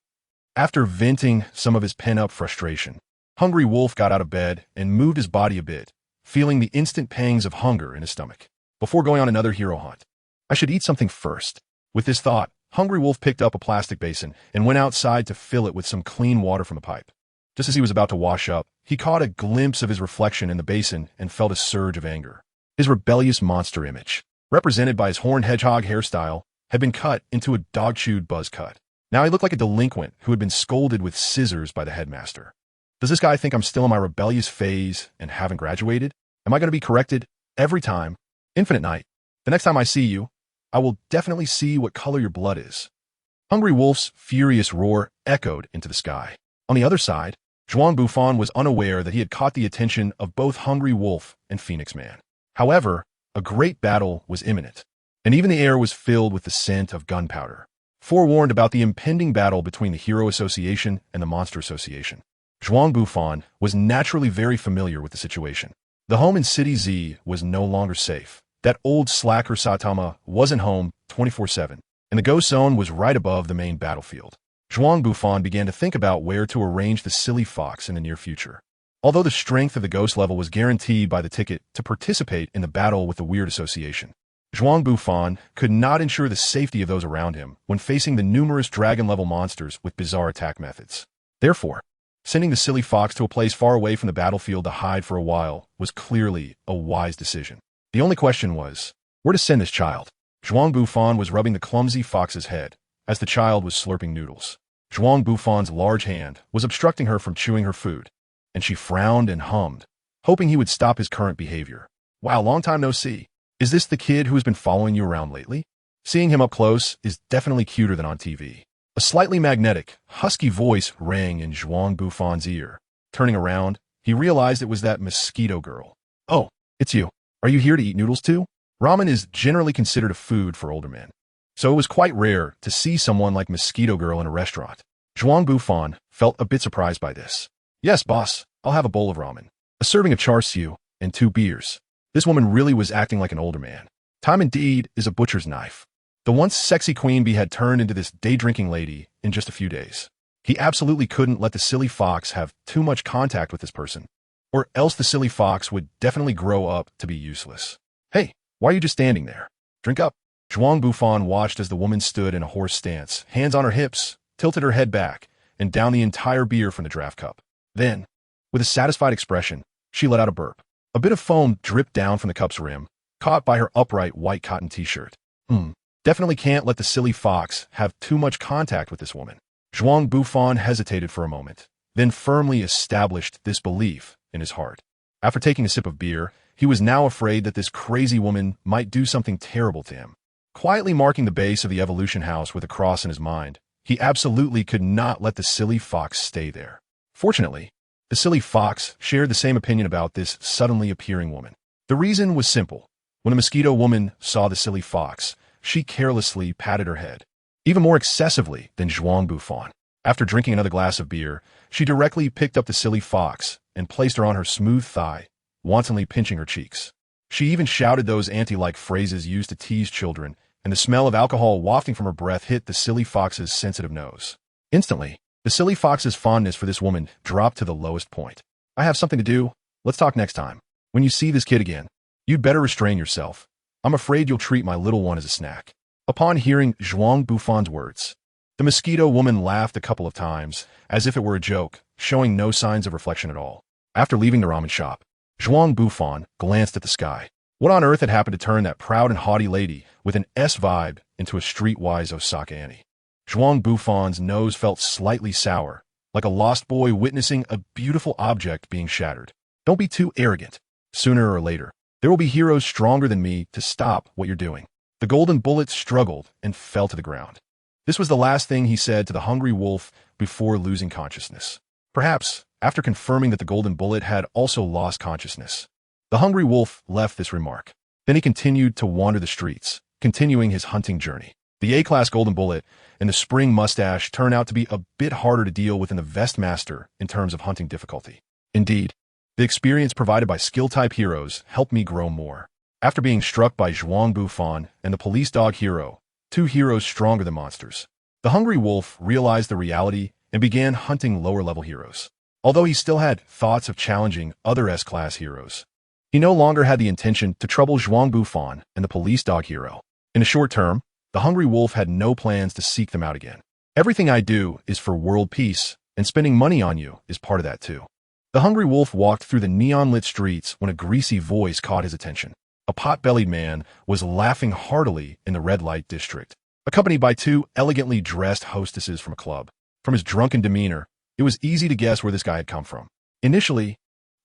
After venting some of his pent-up frustration, Hungry Wolf got out of bed and moved his body a bit, feeling the instant pangs of hunger in his stomach. Before going on another hero hunt, I should eat something first. With this thought, Hungry Wolf picked up a plastic basin and went outside to fill it with some clean water from the pipe. Just as he was about to wash up, he caught a glimpse of his reflection in the basin and felt a surge of anger. His rebellious monster image, represented by his horned hedgehog hairstyle, had been cut into a dog-chewed buzz cut. Now he looked like a delinquent who had been scolded with scissors by the headmaster. Does this guy think I'm still in my rebellious phase and haven't graduated? Am I going to be corrected every time? Infinite Night. The next time I see you, I will definitely see what color your blood is. Hungry Wolf's furious roar echoed into the sky. On the other side, Zhuang Bufan was unaware that he had caught the attention of both Hungry Wolf and Phoenix Man. However, a great battle was imminent, and even the air was filled with the scent of gunpowder. Forewarned about the impending battle between the Hero Association and the Monster Association, Zhuang Bufan was naturally very familiar with the situation. The home in City Z was no longer safe. That old slacker Saitama wasn't home 24/7, and the ghost zone was right above the main battlefield. Zhuang Bufan began to think about where to arrange the silly fox in the near future. Although the strength of the ghost level was guaranteed by the ticket to participate in the battle with the Weird Association, Zhuang Bufan could not ensure the safety of those around him when facing the numerous dragon-level monsters with bizarre attack methods. Therefore, sending the silly fox to a place far away from the battlefield to hide for a while was clearly a wise decision. The only question was, where to send this child? Zhuang Bufan was rubbing the clumsy fox's head as the child was slurping noodles. Zhuang Bufan's large hand was obstructing her from chewing her food, and she frowned and hummed, hoping he would stop his current behavior. Wow, long time no see. Is this the kid who has been following you around lately? Seeing him up close is definitely cuter than on TV. A slightly magnetic, husky voice rang in Zhuang Bufan's ear. Turning around, he realized it was that mosquito girl. Oh, it's you. Are you here to eat noodles too? Ramen is generally considered a food for older men, so it was quite rare to see someone like Mosquito Girl in a restaurant. Zhuang Bufan felt a bit surprised by this. Yes, boss, I'll have a bowl of ramen, a serving of char siu, and 2 beers. This woman really was acting like an older man. Time indeed is a butcher's knife. The once sexy queen bee had turned into this day-drinking lady in just a few days. He absolutely couldn't let the silly fox have too much contact with this person, or else the silly fox would definitely grow up to be useless. Hey, why are you just standing there? Drink up. Zhuang Bufan watched as the woman stood in a horse stance, hands on her hips, tilted her head back, and downed the entire beer from the draft cup. Then, with a satisfied expression, she let out a burp. A bit of foam dripped down from the cup's rim, caught by her upright white cotton t-shirt. Definitely can't let the silly fox have too much contact with this woman. Zhuang Bufan hesitated for a moment, then firmly established this belief in his heart. After taking a sip of beer, he was now afraid that this crazy woman might do something terrible to him. Quietly marking the base of the evolution house with a cross in his mind, he absolutely could not let the silly fox stay there. Fortunately, the silly fox shared the same opinion about this suddenly appearing woman. The reason was simple. When a mosquito woman saw the silly fox, she carelessly patted her head, even more excessively than Zhuang Bufan. After drinking another glass of beer, she directly picked up the silly fox and placed her on her smooth thigh, wantonly pinching her cheeks. She even shouted those auntie-like phrases used to tease children, and the smell of alcohol wafting from her breath hit the silly fox's sensitive nose. Instantly, the silly fox's fondness for this woman dropped to the lowest point. I have something to do. Let's talk next time. When you see this kid again, you'd better restrain yourself. I'm afraid you'll treat my little one as a snack. Upon hearing Zhuang Bufan's words, the mosquito woman laughed a couple of times, as if it were a joke, showing no signs of reflection at all. After leaving the ramen shop, Zhuang Bufan glanced at the sky. What on earth had happened to turn that proud and haughty lady with an S vibe into a streetwise Osaka Annie? Zhuang Bufan's nose felt slightly sour, like a lost boy witnessing a beautiful object being shattered. Don't be too arrogant. Sooner or later, there will be heroes stronger than me to stop what you're doing. The golden bullet struggled and fell to the ground. This was the last thing he said to the hungry wolf before losing consciousness. Perhaps, after confirming that the golden bullet had also lost consciousness, the hungry wolf left this remark. Then he continued to wander the streets, continuing his hunting journey. The A-class golden bullet and the spring mustache turned out to be a bit harder to deal with than the vest master in terms of hunting difficulty. Indeed, the experience provided by skill-type heroes helped me grow more. After being struck by Zhuang Bufan and the police dog hero, 2 heroes stronger than monsters, the hungry wolf realized the reality and began hunting lower-level heroes. Although he still had thoughts of challenging other S-class heroes, he no longer had the intention to trouble Zhuang Bufan and the police dog hero. In the short term, the hungry wolf had no plans to seek them out again. Everything I do is for world peace, and spending money on you is part of that too. The hungry wolf walked through the neon-lit streets when a greasy voice caught his attention. A pot-bellied man was laughing heartily in the red light district, accompanied by two elegantly dressed hostesses from a club. From his drunken demeanor, it was easy to guess where this guy had come from. Initially,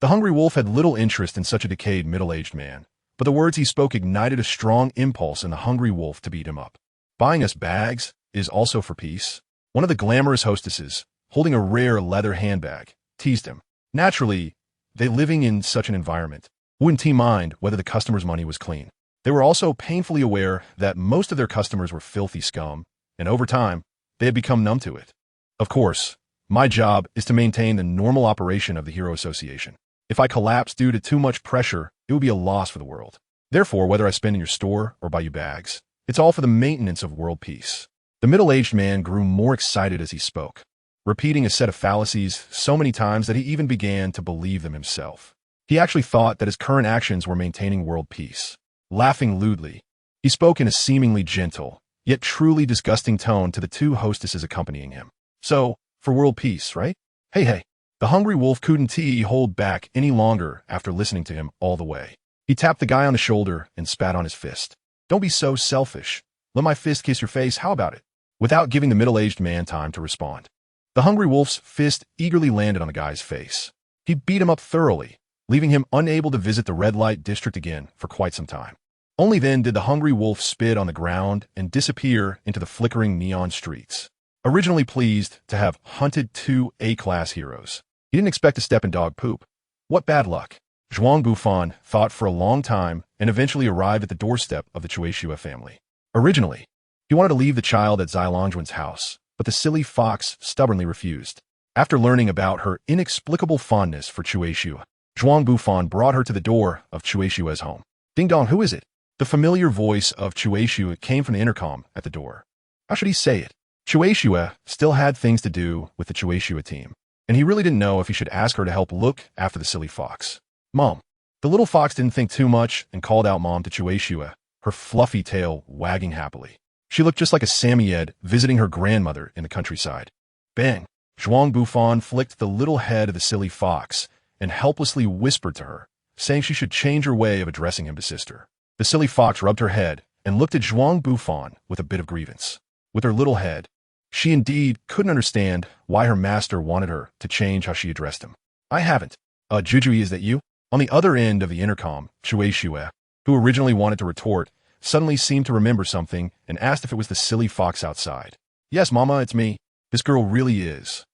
the hungry wolf had little interest in such a decayed middle-aged man, but the words he spoke ignited a strong impulse in the hungry wolf to beat him up. Buying us bags is also for peace. One of the glamorous hostesses, holding a rare leather handbag, teased him. Naturally, they living in such an environment wouldn't he mind whether the customer's money was clean. They were also painfully aware that most of their customers were filthy scum, and over time, they had become numb to it. Of course, my job is to maintain the normal operation of the Hero Association. If I collapse due to too much pressure, it would be a loss for the world. Therefore, whether I spend in your store or buy you bags, it's all for the maintenance of world peace. The middle-aged man grew more excited as he spoke, repeating a set of fallacies so many times that he even began to believe them himself. He actually thought that his current actions were maintaining world peace. Laughing lewdly, he spoke in a seemingly gentle, yet truly disgusting tone to the two hostesses accompanying him. So, for world peace, right? Hey. The hungry wolf couldn't hold back any longer after listening to him all the way. He tapped the guy on the shoulder and spat on his fist. Don't be so selfish. Let my fist kiss your face, how about it? Without giving the middle-aged man time to respond, the hungry wolf's fist eagerly landed on the guy's face. He beat him up thoroughly, leaving him unable to visit the red light district again for quite some time. Only then did the hungry wolf spit on the ground and disappear into the flickering neon streets. Originally pleased to have hunted two A-class heroes, he didn't expect to step in dog poop. What bad luck. Zhuang Bufan thought for a long time and eventually arrived at the doorstep of the Chuishua family. Originally, he wanted to leave the child at Zilongjuan's house, but the silly fox stubbornly refused. After learning about her inexplicable fondness for Chuishua, Zhuang Bufan brought her to the door of Chuishua's home. Ding dong, who is it? The familiar voice of Chuishua came from the intercom at the door. How should he say it? Chuishua still had things to do with the Chuishua team, and he really didn't know if he should ask her to help look after the silly fox. Mom. The little fox didn't think too much and called out Mom to Chuishua, her fluffy tail wagging happily. She looked just like a Samoyed visiting her grandmother in the countryside. Bang! Zhuang Bufan flicked the little head of the silly fox and helplessly whispered to her, saying she should change her way of addressing him to sister. The silly fox rubbed her head and looked at Zhuang Bufan with a bit of grievance. With her little head, she indeed couldn't understand why her master wanted her to change how she addressed him. I haven't. Juju, is that you? On the other end of the intercom, Chuishua, who originally wanted to retort, suddenly seemed to remember something and asked if it was the silly fox outside. Yes, Mama, it's me. This girl really is.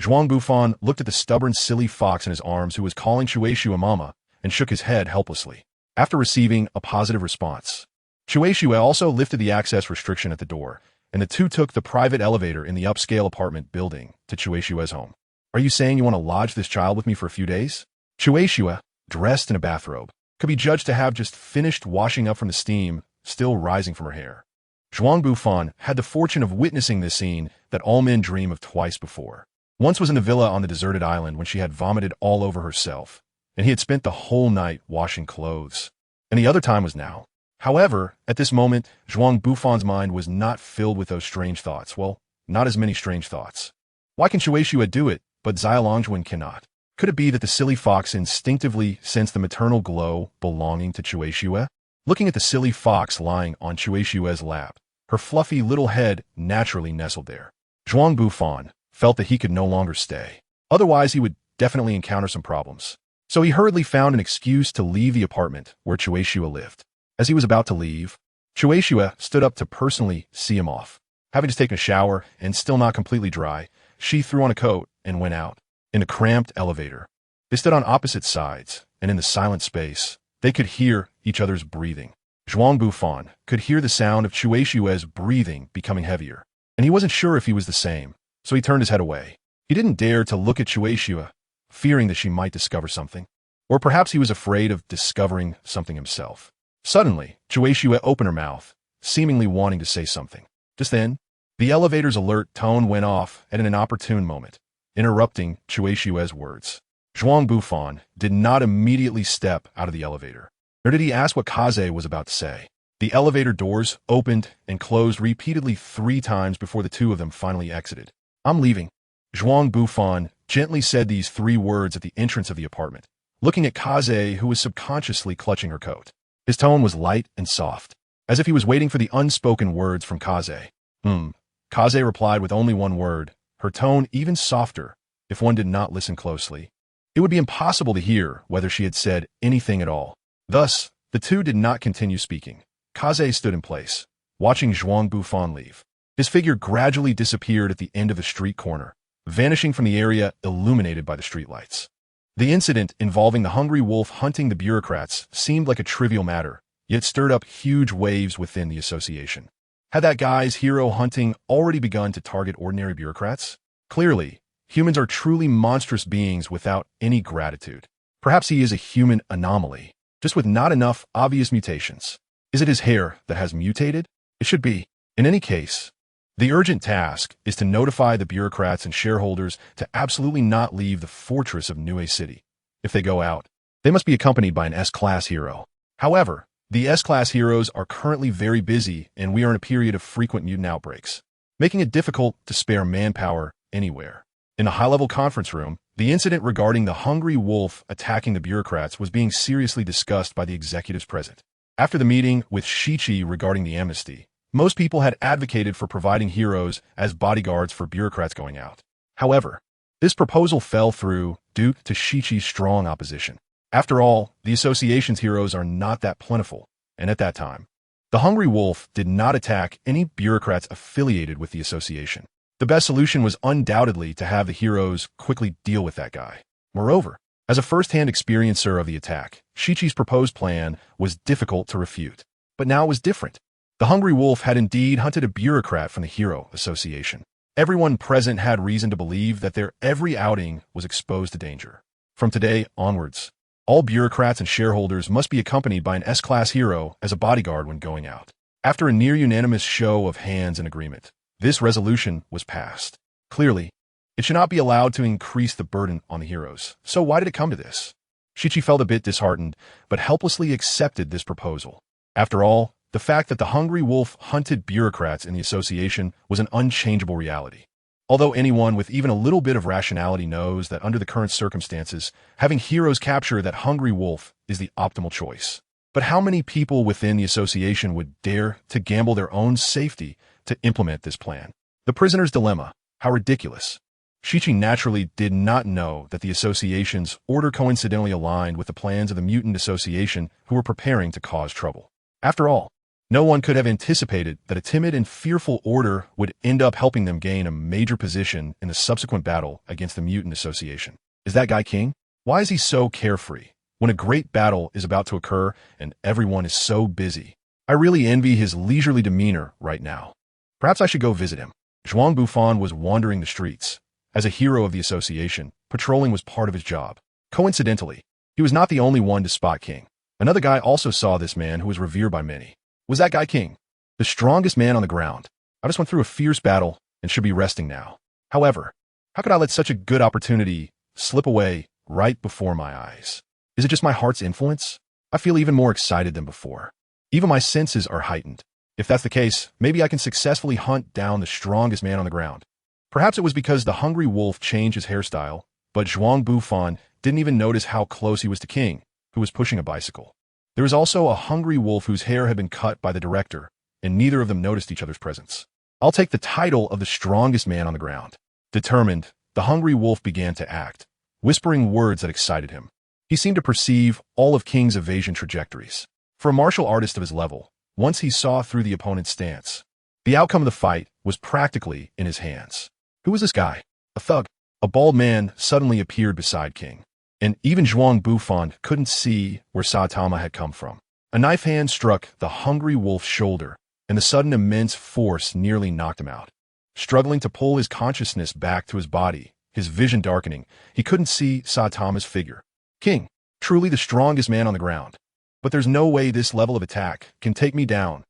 Zhuang Bufan looked at the stubborn silly fox in his arms who was calling Chuishua Mama and shook his head helplessly. After receiving a positive response, Chuishua also lifted the access restriction at the door, and the two took the private elevator in the upscale apartment building to Chuishua's home. Are you saying you want to lodge this child with me for a few days? Chuishua, dressed in a bathrobe, could be judged to have just finished washing up from the steam still rising from her hair. Zhuang Bufan had the fortune of witnessing this scene that all men dream of twice before. Once was in a villa on the deserted island when she had vomited all over herself, and he had spent the whole night washing clothes. And the other time was now. However, at this moment, Zhuang Bufan's mind was not filled with those strange thoughts. Well, not as many strange thoughts. Why can Chuishua do it, but Zilongjuan cannot? Could it be that the silly fox instinctively sensed the maternal glow belonging to Chuishua? Looking at the silly fox lying on Chuishua's lap, her fluffy little head naturally nestled there, Zhuang Bufan felt that he could no longer stay. Otherwise, he would definitely encounter some problems. So he hurriedly found an excuse to leave the apartment where Chuishua lived. As he was about to leave, Chuishua stood up to personally see him off. Having just taken a shower and still not completely dry, she threw on a coat and went out. In a cramped elevator, they stood on opposite sides, and in the silent space, they could hear each other's breathing. Zhuang Bufan could hear the sound of Chuishua's breathing becoming heavier, and he wasn't sure if he was the same, so he turned his head away. He didn't dare to look at Chuishua, fearing that she might discover something, or perhaps he was afraid of discovering something himself. Suddenly, Chuishua opened her mouth, seemingly wanting to say something. Just then, the elevator's alert tone went off at an inopportune moment, interrupting Chuishua's words. Zhuang Bufan did not immediately step out of the elevator, nor did he ask what Kaze was about to say. The elevator doors opened and closed repeatedly 3 times before the two of them finally exited. I'm leaving. Zhuang Bufan gently said these 3 words at the entrance of the apartment, looking at Kaze, who was subconsciously clutching her coat. His tone was light and soft, as if he was waiting for the unspoken words from Kaze. Kaze replied with only one word, her tone even softer if one did not listen closely. It would be impossible to hear whether she had said anything at all. Thus, the two did not continue speaking. Kaze stood in place, watching Zhuang Bufan leave. His figure gradually disappeared at the end of the street corner, vanishing from the area illuminated by the streetlights. The incident involving the hungry wolf hunting the bureaucrats seemed like a trivial matter, yet stirred up huge waves within the association. Had that guy's hero hunting already begun to target ordinary bureaucrats? Clearly, humans are truly monstrous beings without any gratitude. Perhaps he is a human anomaly, just with not enough obvious mutations. Is it his hair that has mutated? It should be. In any case, the urgent task is to notify the bureaucrats and shareholders to absolutely not leave the fortress of Niue City. If they go out, they must be accompanied by an S-class hero. However, the S-class heroes are currently very busy, and we are in a period of frequent mutant outbreaks, making it difficult to spare manpower anywhere. In a high-level conference room, the incident regarding the hungry wolf attacking the bureaucrats was being seriously discussed by the executives present. After the meeting with Shichi regarding the amnesty, most people had advocated for providing heroes as bodyguards for bureaucrats going out. However, this proposal fell through due to Shichi's strong opposition. After all, the association's heroes are not that plentiful, and at that time, the hungry wolf did not attack any bureaucrats affiliated with the association. The best solution was undoubtedly to have the heroes quickly deal with that guy. Moreover, as a first-hand experiencer of the attack, Shichi's proposed plan was difficult to refute. But now it was different. The hungry wolf had indeed hunted a bureaucrat from the Hero Association. Everyone present had reason to believe that their every outing was exposed to danger. From today onwards, all bureaucrats and shareholders must be accompanied by an S-class hero as a bodyguard when going out. After a near-unanimous show of hands and agreement, this resolution was passed. Clearly, it should not be allowed to increase the burden on the heroes. So why did it come to this? Shichi felt a bit disheartened, but helplessly accepted this proposal. After all, the fact that the hungry wolf hunted bureaucrats in the association was an unchangeable reality. Although anyone with even a little bit of rationality knows that under the current circumstances, having heroes capture that hungry wolf is the optimal choice. But how many people within the association would dare to gamble their own safety to implement this plan? The prisoner's dilemma. How ridiculous. Shichi naturally did not know that the association's order coincidentally aligned with the plans of the mutant association who were preparing to cause trouble. After all, no one could have anticipated that a timid and fearful order would end up helping them gain a major position in the subsequent battle against the mutant association. Is that guy king? Why is he so carefree when a great battle is about to occur and everyone is so busy? I really envy his leisurely demeanor right now. Perhaps I should go visit him. Zhuang Bufan was wandering the streets. As a hero of the association, patrolling was part of his job. Coincidentally, he was not the only one to spot King. Another guy also saw this man who was revered by many. Was that guy King? The strongest man on the ground. I just went through a fierce battle and should be resting now. However, how could I let such a good opportunity slip away right before my eyes? Is it just my heart's influence? I feel even more excited than before. Even my senses are heightened. If that's the case, maybe I can successfully hunt down the strongest man on the ground. Perhaps it was because the hungry wolf changed his hairstyle, but Zhuang Bufan didn't even notice how close he was to King, who was pushing a bicycle. There was also a hungry wolf whose hair had been cut by the director, and neither of them noticed each other's presence. I'll take the title of the strongest man on the ground. Determined, the hungry wolf began to act, whispering words that excited him. He seemed to perceive all of King's evasion trajectories. For a martial artist of his level, once he saw through the opponent's stance, the outcome of the fight was practically in his hands. Who was this guy? A thug. A bald man suddenly appeared beside King, and even Zhuang Bufan couldn't see where Saitama had come from. A knife hand struck the hungry wolf's shoulder, and the sudden immense force nearly knocked him out. Struggling to pull his consciousness back to his body, his vision darkening, he couldn't see Saitama's figure. King, truly the strongest man on the ground. But there's no way this level of attack can take me down.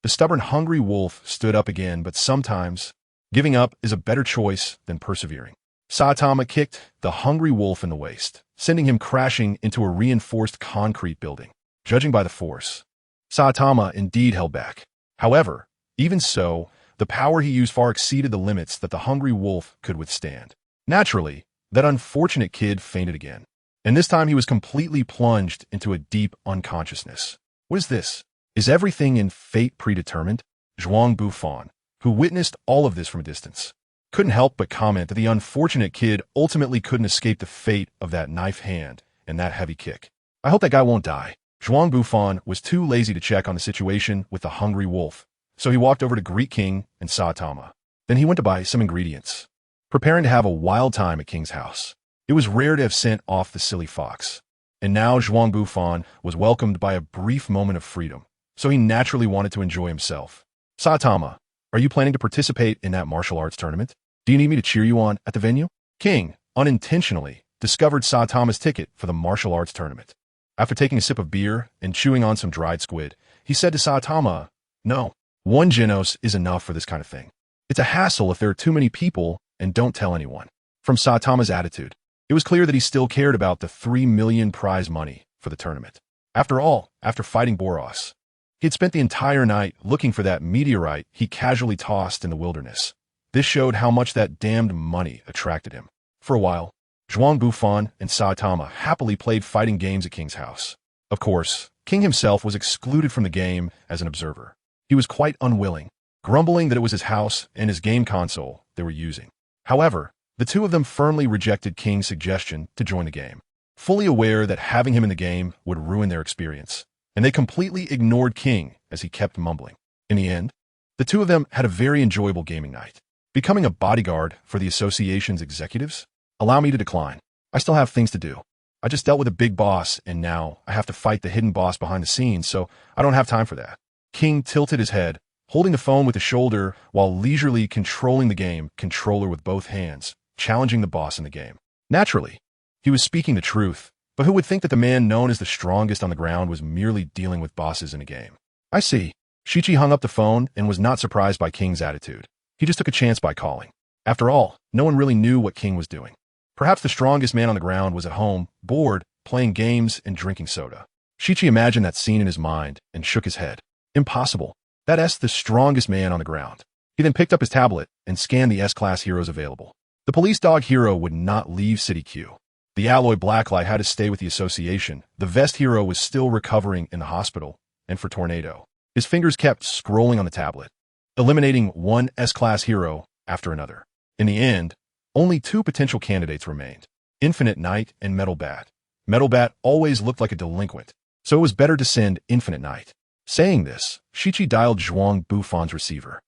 The stubborn hungry wolf stood up again, but sometimes giving up is a better choice than persevering. Saitama kicked the hungry wolf in the waist, sending him crashing into a reinforced concrete building. Judging by the force, Saitama indeed held back. However, even so, the power he used far exceeded the limits that the hungry wolf could withstand. Naturally, that unfortunate kid fainted again. And this time he was completely plunged into a deep unconsciousness. What is this? Is everything in fate predetermined? Zhuang Bufan, who witnessed all of this from a distance, couldn't help but comment that the unfortunate kid ultimately couldn't escape the fate of that knife hand and that heavy kick. I hope that guy won't die. Zhuang Bufan was too lazy to check on the situation with the hungry wolf, so he walked over to greet King and Saitama. Then he went to buy some ingredients, preparing to have a wild time at King's house. It was rare to have sent off the silly fox, and now Zhuang Bufan was welcomed by a brief moment of freedom, so he naturally wanted to enjoy himself. Saitama, are you planning to participate in that martial arts tournament? Do you need me to cheer you on at the venue? King, unintentionally, discovered Saitama's ticket for the martial arts tournament. After taking a sip of beer and chewing on some dried squid, he said to Saitama, "No, one genos is enough for this kind of thing. It's a hassle if there are too many people, and don't tell anyone." From Saitama's attitude, it was clear that he still cared about the 3 million prize money for the tournament. After all, after fighting Boros, he had spent the entire night looking for that meteorite he casually tossed in the wilderness. This showed how much that damned money attracted him. For a while, Zhuang Bufan and Saitama happily played fighting games at King's house. Of course, King himself was excluded from the game as an observer. He was quite unwilling, grumbling that it was his house and his game console they were using. However, the two of them firmly rejected King's suggestion to join the game, fully aware that having him in the game would ruin their experience, and they completely ignored King as he kept mumbling. In the end, the two of them had a very enjoyable gaming night. Becoming a bodyguard for the association's executives? Allow me to decline. I still have things to do. I just dealt with a big boss, and now I have to fight the hidden boss behind the scenes, so I don't have time for that. King tilted his head, holding the phone with his shoulder while leisurely controlling the game controller with both hands, challenging the boss in the game. Naturally, he was speaking the truth, but who would think that the man known as the strongest on the ground was merely dealing with bosses in a game? I see. Shichi hung up the phone and was not surprised by King's attitude. He just took a chance by calling. After all, no one really knew what King was doing. Perhaps the strongest man on the ground was at home, bored, playing games and drinking soda. Shichi imagined that scene in his mind and shook his head. Impossible. That S the strongest man on the ground. He then picked up his tablet and scanned the S-class heroes available. The police dog hero would not leave City Q. The alloy blacklight had to stay with the association. The vest hero was still recovering in the hospital. And for Tornado, his fingers kept scrolling on the tablet, eliminating one S-class hero after another. In the end, only 2 potential candidates remained: Infinite Knight and Metal Bat. Metal Bat always looked like a delinquent, so it was better to send Infinite Knight. Saying this, Shichi dialed Zhuang Bufan's receiver.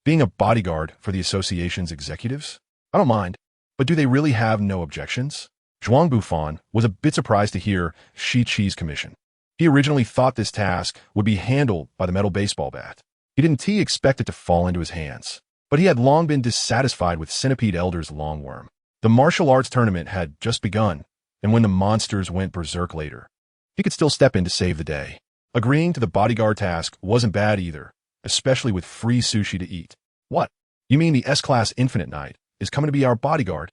Being a bodyguard for the association's executives? I don't mind, but do they really have no objections? Zhuang Bufan was a bit surprised to hear Shichi's commission. He originally thought this task would be handled by the metal baseball bat. He didn't expect it to fall into his hands, but he had long been dissatisfied with Centipede Elder's Longworm. The martial arts tournament had just begun, and when the monsters went berserk later, he could still step in to save the day. Agreeing to the bodyguard task wasn't bad either, especially with free sushi to eat. What? You mean the S-Class Infinite Knight is coming to be our bodyguard?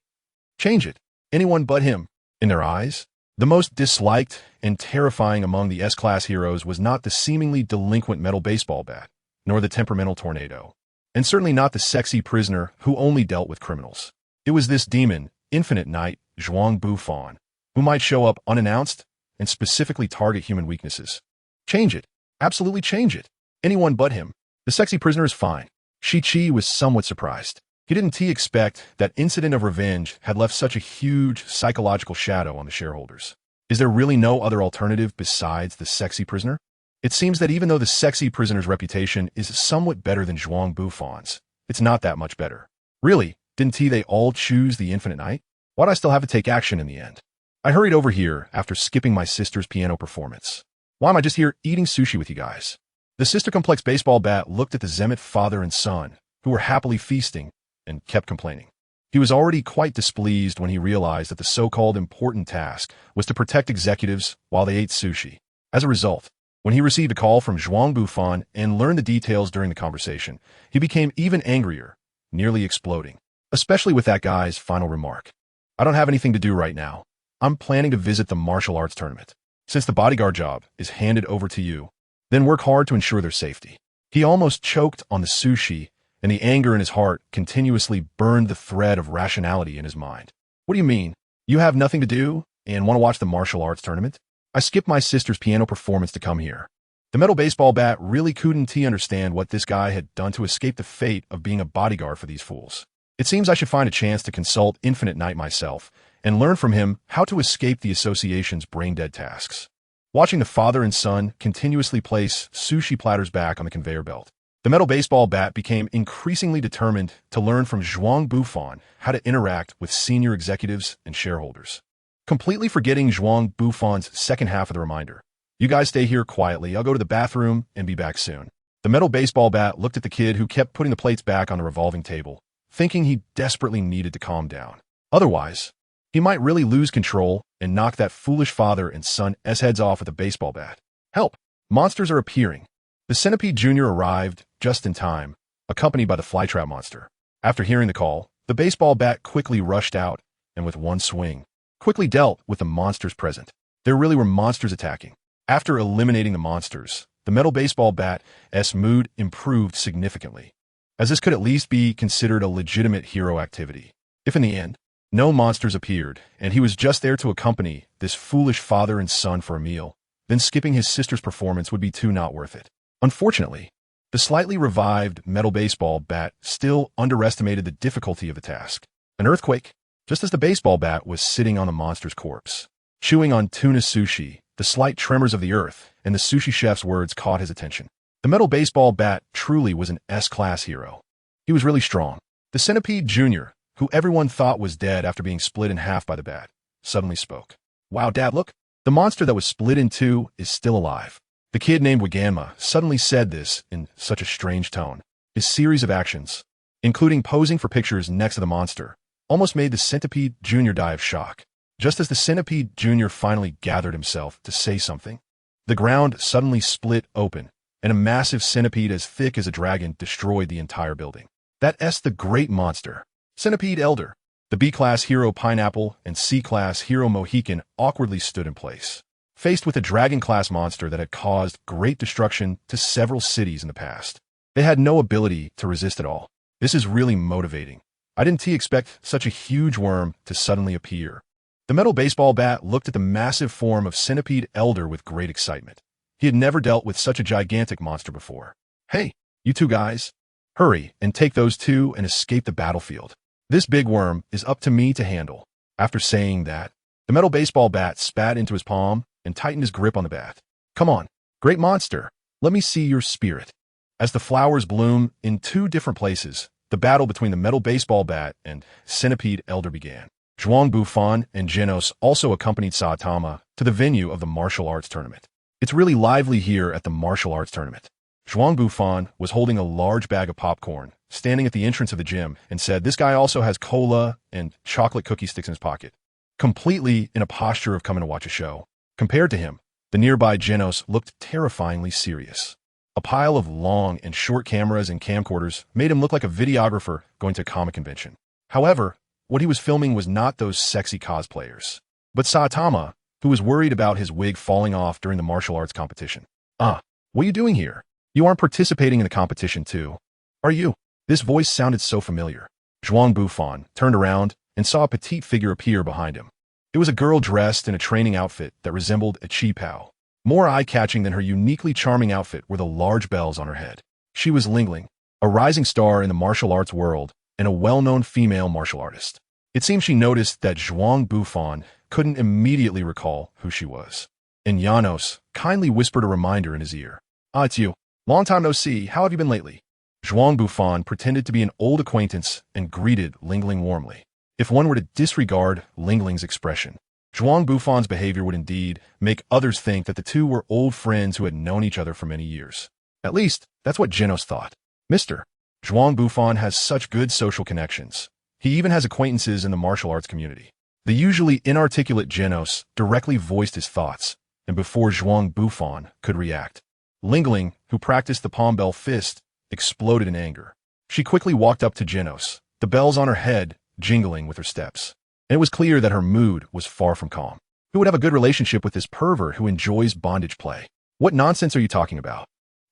Change it. Anyone but him. In their eyes, the most disliked and terrifying among the S-Class heroes was not the seemingly delinquent metal baseball bat, nor the temperamental Tornado, and certainly not the sexy prisoner who only dealt with criminals. It was this demon, Infinite Knight, Zhuang Bufan, who might show up unannounced and specifically target human weaknesses. Change it. Absolutely change it. Anyone but him. The sexy prisoner is fine. Shichi was somewhat surprised. He didn't expect that incident of revenge had left such a huge psychological shadow on the shareholders. Is there really no other alternative besides the sexy prisoner? It seems that even though the sexy prisoner's reputation is somewhat better than Zhuang Bufan's, it's not that much better. Really, didn't they all choose the Infinite Knight? Why'd I still have to take action in the end? I hurried over here after skipping my sister's piano performance. Why am I just here eating sushi with you guys? The Sister Complex baseball bat looked at the Zemet father and son, who were happily feasting, and kept complaining. He was already quite displeased when he realized that the so-called important task was to protect executives while they ate sushi. As a result, when he received a call from Zhuang Bufan and learned the details during the conversation, he became even angrier, nearly exploding, especially with that guy's final remark. I don't have anything to do right now. I'm planning to visit the martial arts tournament. Since the bodyguard job is handed over to you, then work hard to ensure their safety. He almost choked on the sushi, and the anger in his heart continuously burned the thread of rationality in his mind. What do you mean? You have nothing to do and want to watch the martial arts tournament? I skipped my sister's piano performance to come here. The metal baseball bat really couldn't understand what this guy had done to escape the fate of being a bodyguard for these fools. It seems I should find a chance to consult Infinite Knight myself and learn from him how to escape the association's brain-dead tasks. Watching the father and son continuously place sushi platters back on the conveyor belt, the metal baseball bat became increasingly determined to learn from Zhuang Bufan how to interact with senior executives and shareholders. Completely forgetting Zhuang Bufan's second half of the reminder. You guys stay here quietly. I'll go to the bathroom and be back soon. The metal baseball bat looked at the kid who kept putting the plates back on the revolving table, thinking he desperately needed to calm down. Otherwise, he might really lose control and knock that foolish father and son's heads off with a baseball bat. Help! Monsters are appearing. The Centipede Jr. arrived just in time, accompanied by the flytrap monster. After hearing the call, the baseball bat quickly rushed out and with one swing, quickly dealt with the monsters present. There really were monsters attacking. After eliminating the monsters, the metal baseball bat's mood improved significantly, as this could at least be considered a legitimate hero activity. If in the end, no monsters appeared, and he was just there to accompany this foolish father and son for a meal, then skipping his sister's performance would be too not worth it. Unfortunately, the slightly revived metal baseball bat still underestimated the difficulty of the task. An earthquake, just as the baseball bat was sitting on the monster's corpse. Chewing on tuna sushi, the slight tremors of the earth and the sushi chef's words caught his attention. The metal baseball bat truly was an S-class hero. He was really strong. The Centipede Jr., who everyone thought was dead after being split in half by the bat, suddenly spoke. Wow, Dad, look! The monster that was split in two is still alive. The kid named Waganma suddenly said this in such a strange tone. His series of actions, including posing for pictures next to the monster, almost made the Centipede Jr. die of shock. Just as the Centipede Jr. finally gathered himself to say something, the ground suddenly split open, and a massive centipede as thick as a dragon destroyed the entire building. That's the great monster. Centipede Elder. The B-class hero Pineapple and C-class hero Mohican awkwardly stood in place, faced with a dragon-class monster that had caused great destruction to several cities in the past. They had no ability to resist at all. This is really motivating. I didn't expect such a huge worm to suddenly appear. The metal baseball bat looked at the massive form of Centipede Elder with great excitement. He had never dealt with such a gigantic monster before. Hey, you two guys, hurry and take those two and escape the battlefield. This big worm is up to me to handle. After saying that, the metal baseball bat spat into his palm and tightened his grip on the bat. Come on, great monster, let me see your spirit. As the flowers bloom in two different places, the battle between the metal baseball bat and Centipede Elder began. Zhuang Bufan and Genos also accompanied Saitama to the venue of the martial arts tournament. It's really lively here at the martial arts tournament. Zhuang Bufan was holding a large bag of popcorn, standing at the entrance of the gym, and said this guy also has cola and chocolate cookie sticks in his pocket, completely in a posture of coming to watch a show. Compared to him, the nearby Genos looked terrifyingly serious. A pile of long and short cameras and camcorders made him look like a videographer going to a comic convention. However, what he was filming was not those sexy cosplayers, but Saitama, who was worried about his wig falling off during the martial arts competition. What are you doing here? You aren't participating in the competition too, are you? This voice sounded so familiar. Zhuang Bufan turned around and saw a petite figure appear behind him. It was a girl dressed in a training outfit that resembled a chi pao. More eye-catching than her uniquely charming outfit were the large bells on her head. She was Lingling, a rising star in the martial arts world and a well-known female martial artist. It seemed she noticed that Zhuang Bufan couldn't immediately recall who she was. And Janos kindly whispered a reminder in his ear. It's you. Long time no see. How have you been lately? Zhuang Bufan pretended to be an old acquaintance and greeted Lingling warmly. If one were to disregard Lingling's expression, Zhuang Bufan's behavior would indeed make others think that the two were old friends who had known each other for many years. At least, that's what Genos thought. Mr. Zhuang Bufan has such good social connections. He even has acquaintances in the martial arts community. The usually inarticulate Genos directly voiced his thoughts, and before Zhuang Bufan could react, Lingling, who practiced the palm bell fist, exploded in anger. She quickly walked up to Genos, the bells on her head jingling with her steps. And it was clear that her mood was far from calm. Who would have a good relationship with this pervert who enjoys bondage play? What nonsense are you talking about?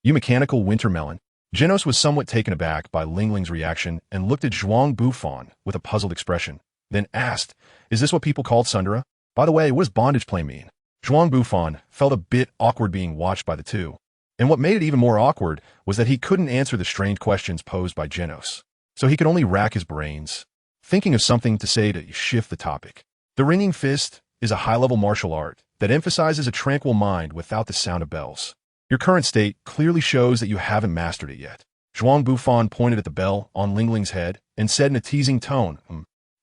You mechanical winter melon? Genos was somewhat taken aback by Lingling's reaction and looked at Zhuang Bufan with a puzzled expression. then asked, "Is this what people called Sundara? By the way, what does bondage play mean?" Zhuang Bufan felt a bit awkward being watched by the two, and what made it even more awkward was that he couldn't answer the strange questions posed by Genos. So he could only rack his brains, thinking of something to say to shift the topic. The ringing fist is a high-level martial art that emphasizes a tranquil mind without the sound of bells. Your current state clearly shows that you haven't mastered it yet. Zhuang Bufan pointed at the bell on Lingling's head and said in a teasing tone,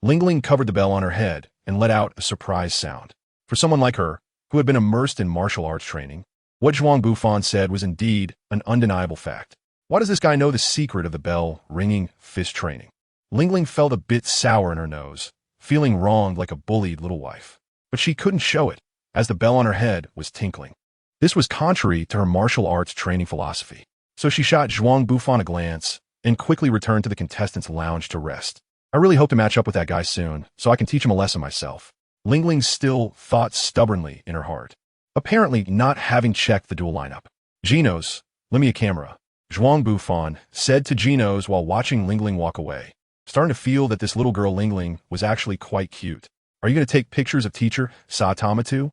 Lingling covered the bell on her head and let out a surprised sound. For someone like her, who had been immersed in martial arts training, what Zhuang Bufan said was indeed an undeniable fact. Why does this guy know the secret of the bell-ringing fist training? Lingling felt a bit sour in her nose, feeling wronged like a bullied little wife. But she couldn't show it, as the bell on her head was tinkling. This was contrary to her martial arts training philosophy. So she shot Zhuang Bufan a glance and quickly returned to the contestants' lounge to rest. I really hope to match up with that guy soon, so I can teach him a lesson myself. Lingling still thought stubbornly in her heart, apparently not having checked the duel lineup. Genos, lend me a camera, Zhuang Bufan said to Genos while watching Lingling walk away, starting to feel that this little girl Lingling was actually quite cute. Are you going to take pictures of teacher Saitama too?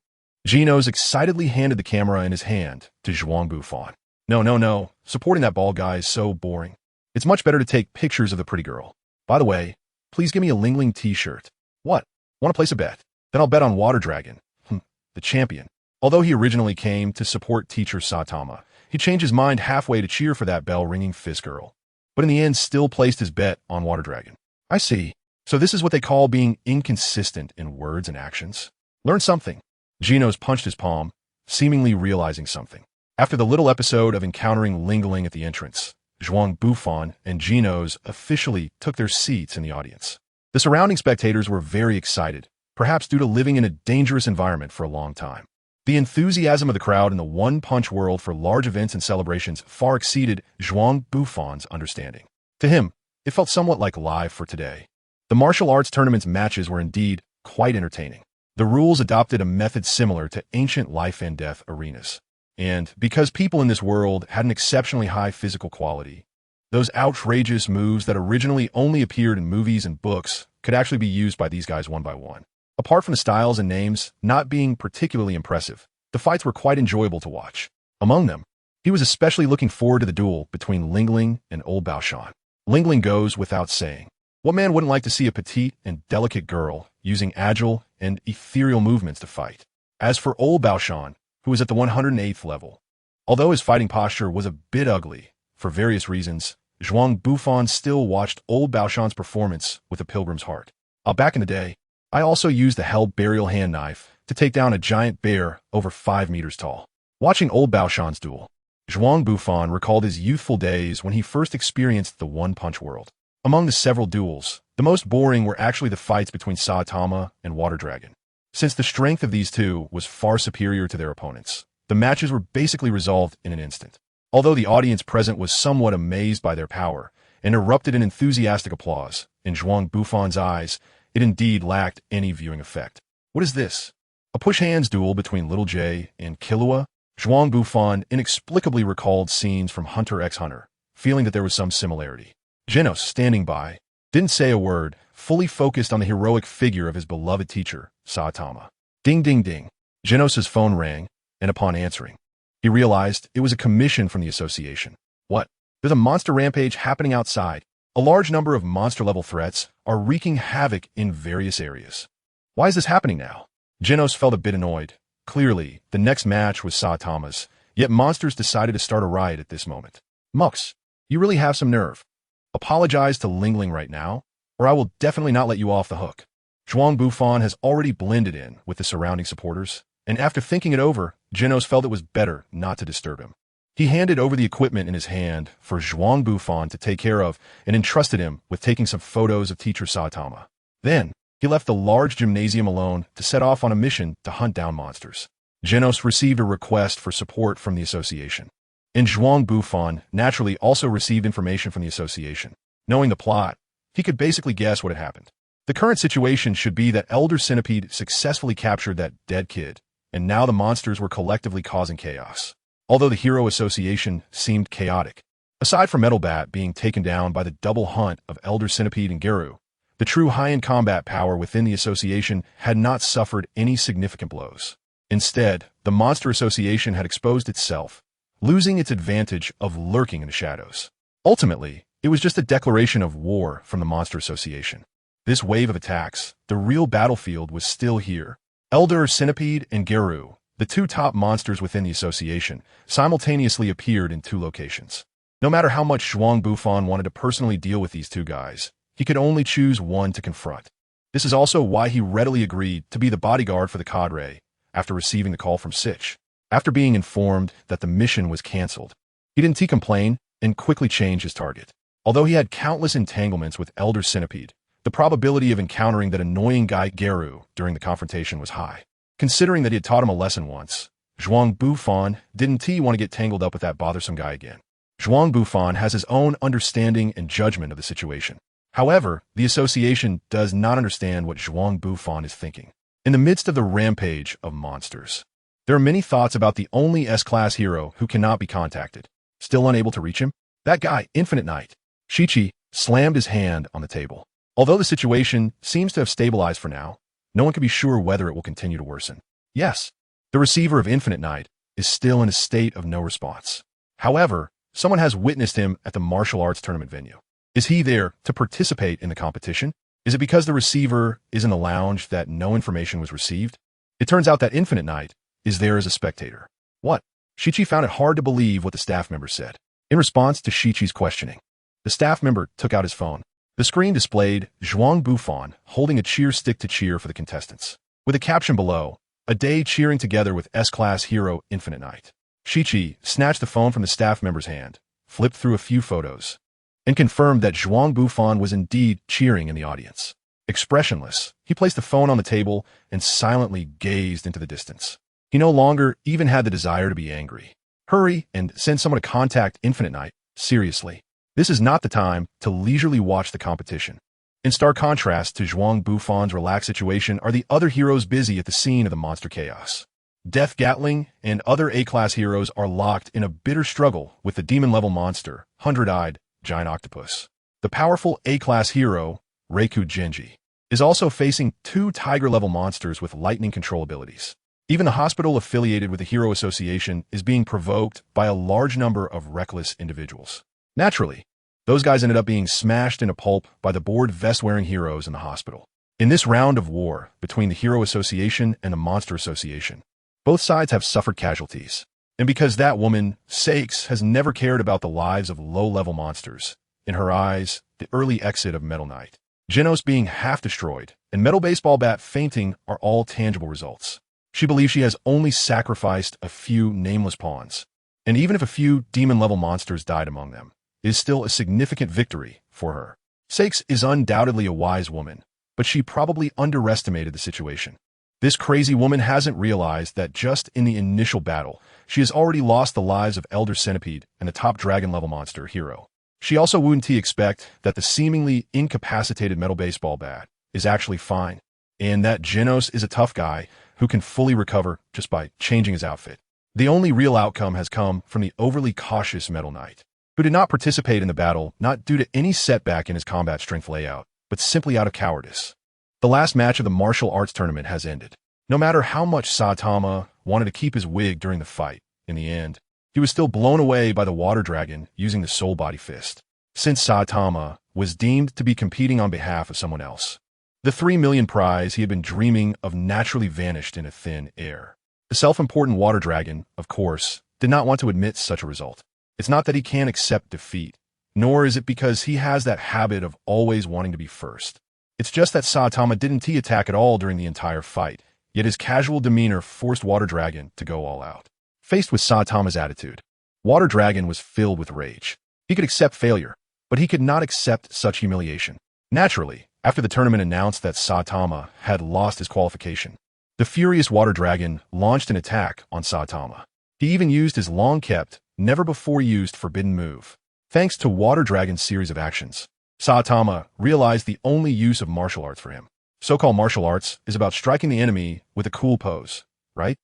Genos excitedly handed the camera in his hand to Zhuang Bufan. No. Supporting that bald guy is so boring. It's much better to take pictures of the pretty girl. By the way, please give me a Lingling t-shirt. What? Want to place a bet? Then I'll bet on Water Dragon, the champion. Although he originally came to support teacher Saitama, he changed his mind halfway to cheer for that bell-ringing fist girl. But in the end still placed his bet on Water Dragon. I see. So this is what they call being inconsistent in words and actions. Learn something. Genos punched his palm, seemingly realizing something. After the little episode of encountering Lingling at the entrance, Zhuang Bufan and Genos officially took their seats in the audience. The surrounding spectators were very excited, perhaps due to living in a dangerous environment for a long time. The enthusiasm of the crowd in the one-punch world for large events and celebrations far exceeded Zhuang Bufan's understanding. To him, it felt somewhat like live for today. The martial arts tournament's matches were indeed quite entertaining. The rules adopted a method similar to ancient life and death arenas. And because people in this world had an exceptionally high physical quality, those outrageous moves that originally only appeared in movies and books could actually be used by these guys one by one. Apart from the styles and names not being particularly impressive, the fights were quite enjoyable to watch. Among them, he was especially looking forward to the duel between Lingling and old Baoshan. Lingling goes without saying. What man wouldn't like to see a petite and delicate girl using agile and ethereal movements to fight? As for old Baoshan, who was at the 108th level, although his fighting posture was a bit ugly, for various reasons, Zhuang Bufan still watched old Baoshan's performance with a pilgrim's heart. Back in the day, I also used the held burial hand knife to take down a giant bear over 5 meters tall. Watching old Baoshan's duel, Zhuang Bufan recalled his youthful days when he first experienced the one-punch world. Among the several duels, the most boring were actually the fights between Saitama and Water Dragon. Since the strength of these two was far superior to their opponents, the matches were basically resolved in an instant. Although the audience present was somewhat amazed by their power and erupted in enthusiastic applause, in Zhuang Bufan's eyes, it indeed lacked any viewing effect. What is this? A push-hands duel between Little J and Killua? Zhuang Bufan inexplicably recalled scenes from Hunter x Hunter, feeling that there was some similarity. Genos, standing by, didn't say a word, fully focused on the heroic figure of his beloved teacher, Saitama. Ding ding ding. Genos' phone rang, and upon answering, he realized it was a commission from the association. What? There's a monster rampage happening outside. A large number of monster-level threats are wreaking havoc in various areas. Why is this happening now? Genos felt a bit annoyed. Clearly, the next match was Saitama's, yet monsters decided to start a riot at this moment. Mux, you really have some nerve. Apologize to Lingling right now, or I will definitely not let you off the hook. Zhuang Bufan has already blended in with the surrounding supporters, and after thinking it over, Genos felt it was better not to disturb him. He handed over the equipment in his hand for Zhuang Bufan to take care of and entrusted him with taking some photos of teacher Saitama. Then, he left the large gymnasium alone to set off on a mission to hunt down monsters. Genos received a request for support from the association. And Zhuang Bufan naturally also received information from the association. Knowing the plot, he could basically guess what had happened. The current situation should be that Elder Centipede successfully captured that dead kid, and now the monsters were collectively causing chaos. Although the Hero Association seemed chaotic, aside from Metal Bat being taken down by the double hunt of Elder Centipede and Geru, The true high-end combat power within the association had not suffered any significant blows. Instead, the Monster Association had exposed itself, losing its advantage of lurking in the shadows. Ultimately, it was just a declaration of war from the Monster Association. This wave of attacks, the real battlefield, was still here. Elder Centipede and Geru, the two top monsters within the association, simultaneously appeared in two locations. No matter how much Zhuang Bufan wanted to personally deal with these two guys, he could only choose one to confront. This is also why he readily agreed to be the bodyguard for the cadre after receiving the call from Sich. After being informed that the mission was cancelled, he didn't complain and quickly changed his target. Although he had countless entanglements with Elder Centipede, the probability of encountering that annoying guy Geru during the confrontation was high. Considering that he had taught him a lesson once, Zhuang Bufan didn't want to get tangled up with that bothersome guy again. Zhuang Bufan has his own understanding and judgment of the situation. However, the association does not understand what Zhuang Bufan is thinking. In the midst of the rampage of monsters, there are many thoughts about the only S-class hero who cannot be contacted. Still unable to reach him? That guy, Infinite Knight. Shichi slammed his hand on the table. Although the situation seems to have stabilized for now, no one can be sure whether it will continue to worsen. Yes, the receiver of Infinite Knight is still in a state of no response. However, someone has witnessed him at the martial arts tournament venue. Is he there to participate in the competition? Is it because the receiver is in the lounge that no information was received? It turns out that Infinite Knight is there as a spectator. What? Shichi found it hard to believe what the staff member said. In response to Shichi's questioning, the staff member took out his phone. The screen displayed Zhuang Bufan holding a cheer stick to cheer for the contestants, with a caption below, "A day cheering together with S-class hero Infinite Knight." Shichi snatched the phone from the staff member's hand, flipped through a few photos, and confirmed that Zhuang Bufan was indeed cheering in the audience. Expressionless, he placed the phone on the table and silently gazed into the distance. He no longer even had the desire to be angry. Hurry and send someone to contact Infinite Knight. Seriously. This is not the time to leisurely watch the competition. In stark contrast to Zhuang Bufan's relaxed situation are the other heroes busy at the scene of the monster chaos. Death Gatling and other A-class heroes are locked in a bitter struggle with the demon-level monster, Hundred-Eyed Giant Octopus. The powerful A-class hero, Reiku Genji, is also facing two tiger-level monsters with lightning control abilities. Even the hospital affiliated with the Hero Association is being provoked by a large number of reckless individuals. Naturally, those guys ended up being smashed into pulp by the bored vest-wearing heroes in the hospital. In this round of war between the Hero Association and the Monster Association, both sides have suffered casualties. And because that woman, Sakes, has never cared about the lives of low-level monsters, in her eyes, the early exit of Metal Knight, Genos being half destroyed, and Metal Baseball Bat fainting are all tangible results. She believes she has only sacrificed a few nameless pawns. And even if a few demon-level monsters died among them, it is still a significant victory for her. Sakes is undoubtedly a wise woman, but she probably underestimated the situation. This crazy woman hasn't realized that just in the initial battle, she has already lost the lives of Elder Centipede and the top dragon-level monster, Hero. She also wouldn't expect that the seemingly incapacitated Metal Baseball Bat is actually fine, and that Genos is a tough guy who can fully recover just by changing his outfit. The only real outcome has come from the overly cautious Metal Knight, who did not participate in the battle not due to any setback in his combat strength layout, but simply out of cowardice. The last match of the martial arts tournament has ended. No matter how much Saitama wanted to keep his wig during the fight, in the end, he was still blown away by the water dragon using the soul body fist. Since Saitama was deemed to be competing on behalf of someone else, the 3 million prize he had been dreaming of naturally vanished into thin air. The self-important water dragon, of course, did not want to admit such a result. It's not that he can't accept defeat, nor is it because he has that habit of always wanting to be first. It's just that Saitama didn't attack at all during the entire fight, yet his casual demeanor forced Water Dragon to go all out. Faced with Saitama's attitude, Water Dragon was filled with rage. He could accept failure, but he could not accept such humiliation. Naturally, after the tournament announced that Saitama had lost his qualification, the furious Water Dragon launched an attack on Saitama. He even used his long-kept, never-before-used forbidden move. Thanks to Water Dragon's series of actions, Saitama realized the only use of martial arts for him. So-called martial arts is about striking the enemy with a cool pose, right?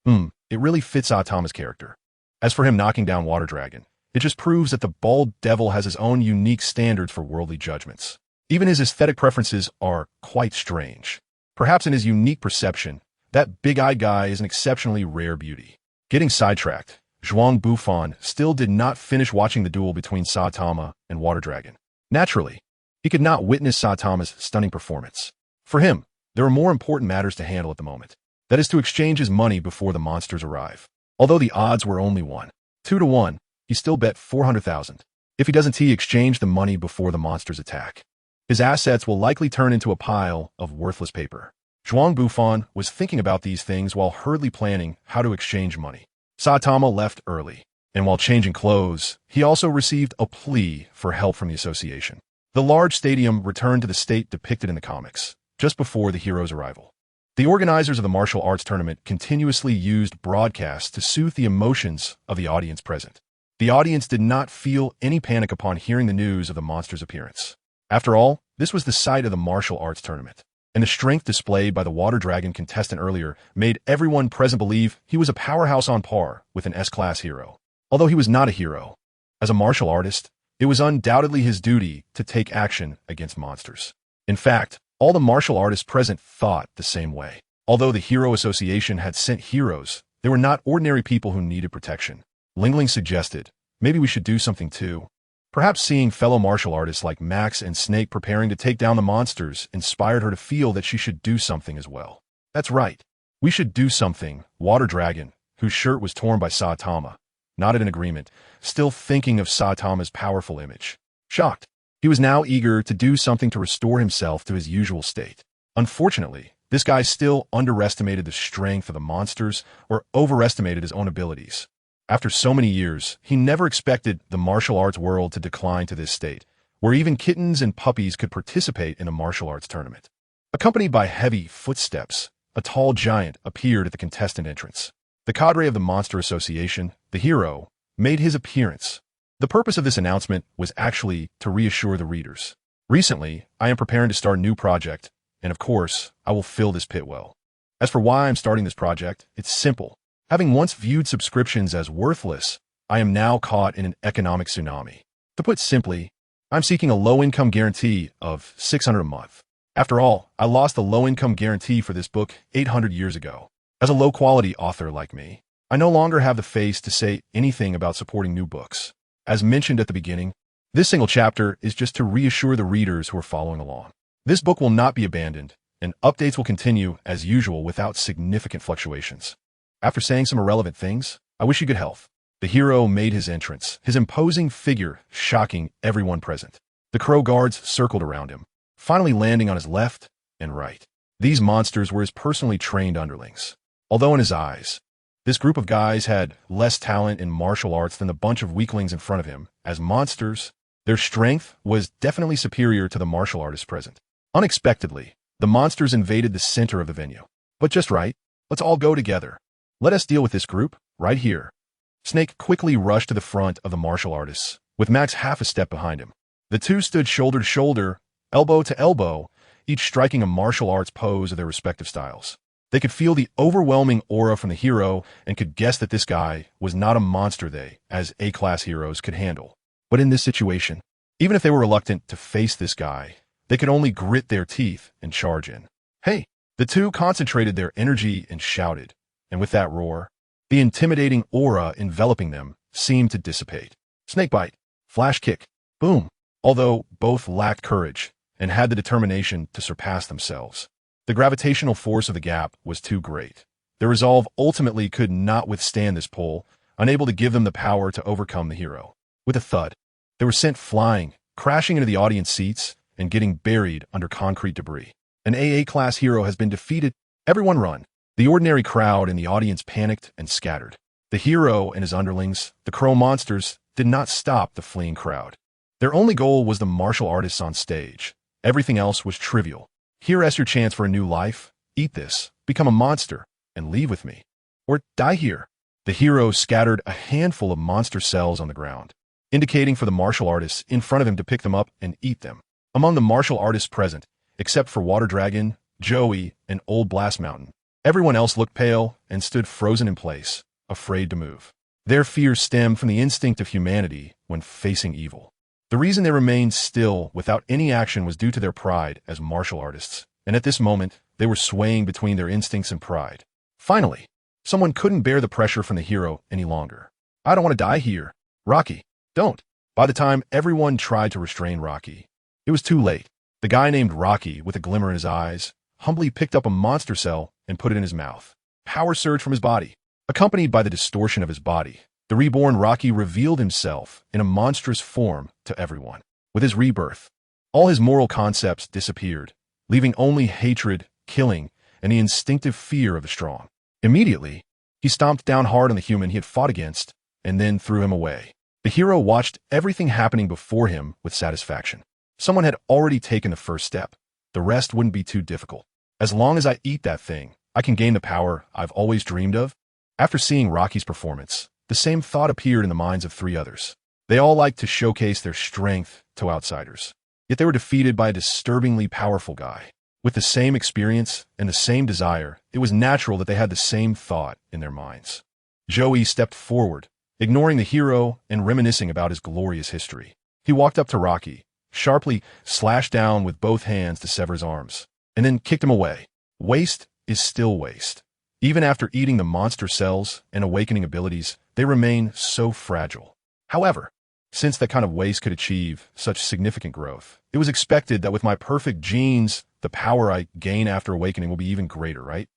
It really fits Saitama's character. As for him knocking down Water Dragon, it just proves that the bald devil has his own unique standards for worldly judgments. Even his aesthetic preferences are quite strange. Perhaps in his unique perception, that big-eyed guy is an exceptionally rare beauty. Getting sidetracked, Zhuang Bufan still did not finish watching the duel between Saitama and Water Dragon. Naturally, he could not witness Saitama's stunning performance. For him, there are more important matters to handle at the moment. That is to exchange his money before the monsters arrive. Although the odds were only 2 to 1, he still bet 400,000. If he doesn't exchange the money before the monsters attack, his assets will likely turn into a pile of worthless paper. Zhuang Bufan was thinking about these things while hurriedly planning how to exchange money. Saitama left early, and while changing clothes, he also received a plea for help from the association. The large stadium returned to the state depicted in the comics, just before the hero's arrival. The organizers of the martial arts tournament continuously used broadcasts to soothe the emotions of the audience present. The audience did not feel any panic upon hearing the news of the monster's appearance. After all, this was the site of the martial arts tournament, and the strength displayed by the Water Dragon contestant earlier made everyone present believe he was a powerhouse on par with an S-class hero. Although he was not a hero, as a martial artist, it was undoubtedly his duty to take action against monsters. In fact, all the martial artists present thought the same way. Although the Hero Association had sent heroes, they were not ordinary people who needed protection. Lingling suggested, maybe we should do something too. Perhaps seeing fellow martial artists like Max and Snake preparing to take down the monsters inspired her to feel that she should do something as well. That's right. We should do something. Water Dragon, whose shirt was torn by Saitama, nodded in agreement, still thinking of Saitama's powerful image. Shocked, he was now eager to do something to restore himself to his usual state. Unfortunately, this guy still underestimated the strength of the monsters or overestimated his own abilities. After so many years, he never expected the martial arts world to decline to this state, where even kittens and puppies could participate in a martial arts tournament. Accompanied by heavy footsteps, a tall giant appeared at the contestant entrance. The cadre of the Monster Association, the hero, made his appearance. The purpose of this announcement was actually to reassure the readers. Recently, I am preparing to start a new project, and of course, I will fill this pit well. As for why I'm starting this project, it's simple. Having once viewed subscriptions as worthless, I am now caught in an economic tsunami. To put simply, I'm seeking a low-income guarantee of $600 a month. After all, I lost the low-income guarantee for this book 800 years ago. As a low-quality author like me, I no longer have the face to say anything about supporting new books. As mentioned at the beginning, this single chapter is just to reassure the readers who are following along. This book will not be abandoned, and updates will continue as usual without significant fluctuations. After saying some irrelevant things, I wish you good health. The hero made his entrance, his imposing figure shocking everyone present. The crow guards circled around him, finally landing on his left and right. These monsters were his personally trained underlings. Although in his eyes, this group of guys had less talent in martial arts than the bunch of weaklings in front of him, as monsters, their strength was definitely superior to the martial artists present. Unexpectedly, the monsters invaded the center of the venue. But just right, let's all go together. Let us deal with this group, right here. Snake quickly rushed to the front of the martial artists, with Max half a step behind him. The two stood shoulder to shoulder, elbow to elbow, each striking a martial arts pose of their respective styles. They could feel the overwhelming aura from the hero and could guess that this guy was not a monster they, as A-class heroes, could handle. But in this situation, even if they were reluctant to face this guy, they could only grit their teeth and charge in. Hey! The two concentrated their energy and shouted. And with that roar, the intimidating aura enveloping them seemed to dissipate. Snakebite, flash kick, boom. Although both lacked courage and had the determination to surpass themselves, the gravitational force of the gap was too great. Their resolve ultimately could not withstand this pull, unable to give them the power to overcome the hero. With a thud, they were sent flying, crashing into the audience seats and getting buried under concrete debris. An AA-class hero has been defeated. Everyone run. The ordinary crowd and the audience panicked and scattered. The hero and his underlings, the crow monsters, did not stop the fleeing crowd. Their only goal was the martial artists on stage. Everything else was trivial. Here's your chance for a new life. Eat this, become a monster, and leave with me. Or die here. The hero scattered a handful of monster cells on the ground, indicating for the martial artists in front of him to pick them up and eat them. Among the martial artists present, except for Water Dragon, Joey, and Old Blast Mountain, everyone else looked pale and stood frozen in place, afraid to move. Their fears stemmed from the instinct of humanity when facing evil. The reason they remained still without any action was due to their pride as martial artists, and at this moment, they were swaying between their instincts and pride. Finally, someone couldn't bear the pressure from the hero any longer. "I don't want to die here. Rocky, don't." By the time everyone tried to restrain Rocky, it was too late. The guy named Rocky, with a glimmer in his eyes, humbly picked up a monster cell and put it in his mouth. Power surged from his body. Accompanied by the distortion of his body, the reborn Rocky revealed himself in a monstrous form to everyone. With his rebirth, all his moral concepts disappeared, leaving only hatred, killing, and the instinctive fear of the strong. Immediately, he stomped down hard on the human he had fought against and then threw him away. The hero watched everything happening before him with satisfaction. Someone had already taken the first step. The rest wouldn't be too difficult. As long as I eat that thing, I can gain the power I've always dreamed of. After seeing Rocky's performance, the same thought appeared in the minds of 3 others. They all liked to showcase their strength to outsiders. Yet they were defeated by a disturbingly powerful guy. With the same experience and the same desire, it was natural that they had the same thought in their minds. Joey stepped forward, ignoring the hero and reminiscing about his glorious history. He walked up to Rocky, sharply slashed down with both hands to sever his arms, and then kicked him away. Waste is still waste. Even after eating the monster cells and awakening abilities, they remain so fragile. However, since that kind of waste could achieve such significant growth, it was expected that with my perfect genes, the power I gain after awakening will be even greater, right?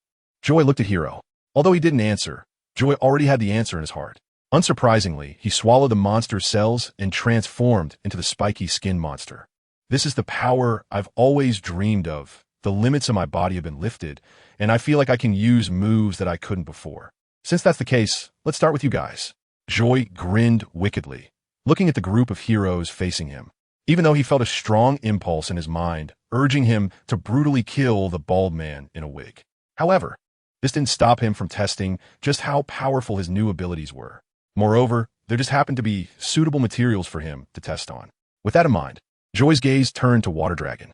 Joy looked at Hero. Although he didn't answer, Joy already had the answer in his heart. Unsurprisingly, he swallowed the monster's cells and transformed into the spiky skin monster. "This is the power I've always dreamed of. The limits of my body have been lifted, and I feel like I can use moves that I couldn't before. Since that's the case, let's start with you guys." Joy grinned wickedly, looking at the group of heroes facing him, even though he felt a strong impulse in his mind, urging him to brutally kill the bald man in a wig. However, this didn't stop him from testing just how powerful his new abilities were. Moreover, there just happened to be suitable materials for him to test on. With that in mind, Joy's gaze turned to Water Dragon.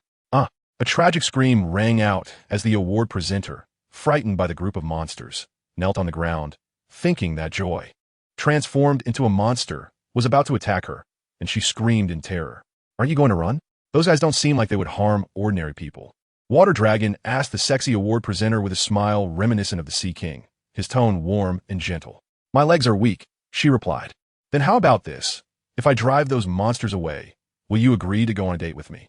A tragic scream rang out as the award presenter, frightened by the group of monsters, knelt on the ground, thinking that Joy, transformed into a monster, was about to attack her, and she screamed in terror. "Aren't you going to run? Those guys don't seem like they would harm ordinary people." Water Dragon asked the sexy award presenter with a smile reminiscent of the Sea King, his tone warm and gentle. "My legs are weak," she replied. "Then how about this? If I drive those monsters away, will you agree to go on a date with me?"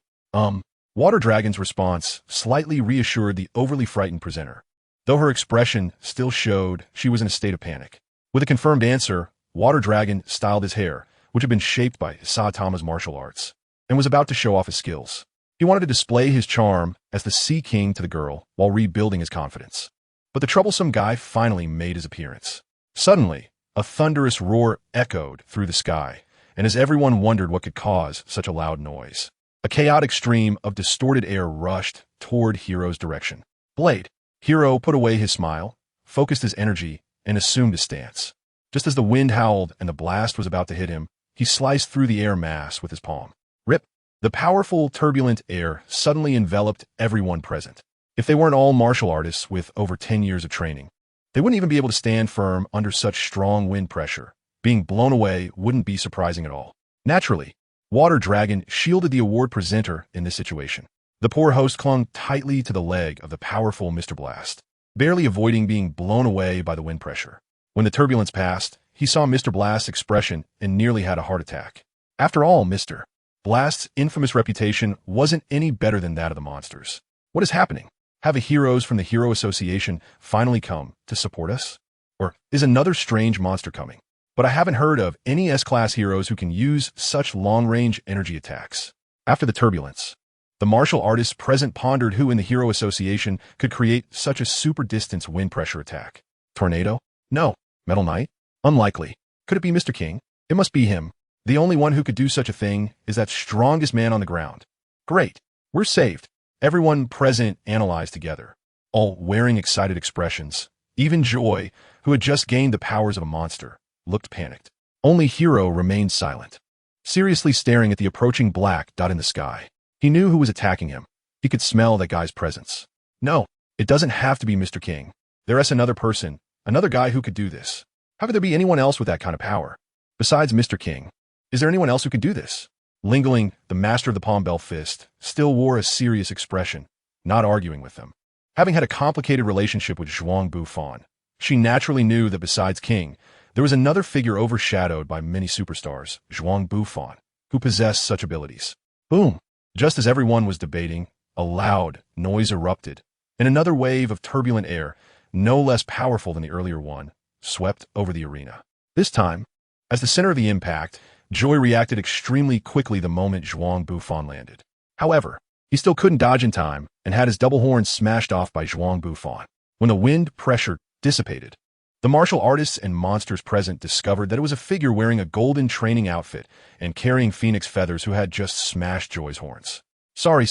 Water Dragon's response slightly reassured the overly frightened presenter, though her expression still showed she was in a state of panic. With a confirmed answer, Water Dragon styled his hair, which had been shaped by Saitama's martial arts, and was about to show off his skills. He wanted to display his charm as the Sea King to the girl while rebuilding his confidence. But the troublesome guy finally made his appearance. Suddenly, a thunderous roar echoed through the sky, and as everyone wondered what could cause such a loud noise, a chaotic stream of distorted air rushed toward Hero's direction. "Blade!" Hero put away his smile, focused his energy, and assumed a stance. Just as the wind howled and the blast was about to hit him, he sliced through the air mass with his palm. Rip! The powerful, turbulent air suddenly enveloped everyone present. If they weren't all martial artists with over 10 years of training, they wouldn't even be able to stand firm under such strong wind pressure. Being blown away wouldn't be surprising at all. Naturally, Water Dragon shielded the award presenter in this situation. The poor host clung tightly to the leg of the powerful Mr. Blast, barely avoiding being blown away by the wind pressure. When the turbulence passed, he saw Mr. Blast's expression and nearly had a heart attack. After all, Mr. Blast's infamous reputation wasn't any better than that of the monsters. What is happening? Have the heroes from the Hero Association finally come to support us? Or is another strange monster coming? But I haven't heard of any S-class heroes who can use such long-range energy attacks. After the turbulence, the martial artists present pondered who in the Hero Association could create such a super-distance wind pressure attack. Tornado? No. Metal Knight? Unlikely. Could it be Mr. King? It must be him. The only one who could do such a thing is that strongest man on the ground. Great. We're saved. Everyone present analyzed together, all wearing excited expressions. Even Joy, who had just gained the powers of a monster, looked panicked. Only Hero remained silent, seriously staring at the approaching black dot in the sky. He knew who was attacking him. He could smell that guy's presence. No, it doesn't have to be Mr. King. There is another person, another guy who could do this. How could there be anyone else with that kind of power? Besides Mr. King, is there anyone else who can do this? Lingling, the master of the palm bell fist, still wore a serious expression, not arguing with them. Having had a complicated relationship with Zhuang Bufan, she naturally knew that besides King, there was another figure overshadowed by many superstars, Zhuang Bufan, who possessed such abilities. Boom! Just as everyone was debating, a loud noise erupted, and another wave of turbulent air, no less powerful than the earlier one, swept over the arena. This time, as the center of the impact, Joy reacted extremely quickly the moment Zhuang Bufan landed. However, he still couldn't dodge in time and had his double horn smashed off by Zhuang Bufan. When the wind pressure dissipated, the martial artists and monsters present discovered that it was a figure wearing a golden training outfit and carrying phoenix feathers who had just smashed Joy's horns. Sorry,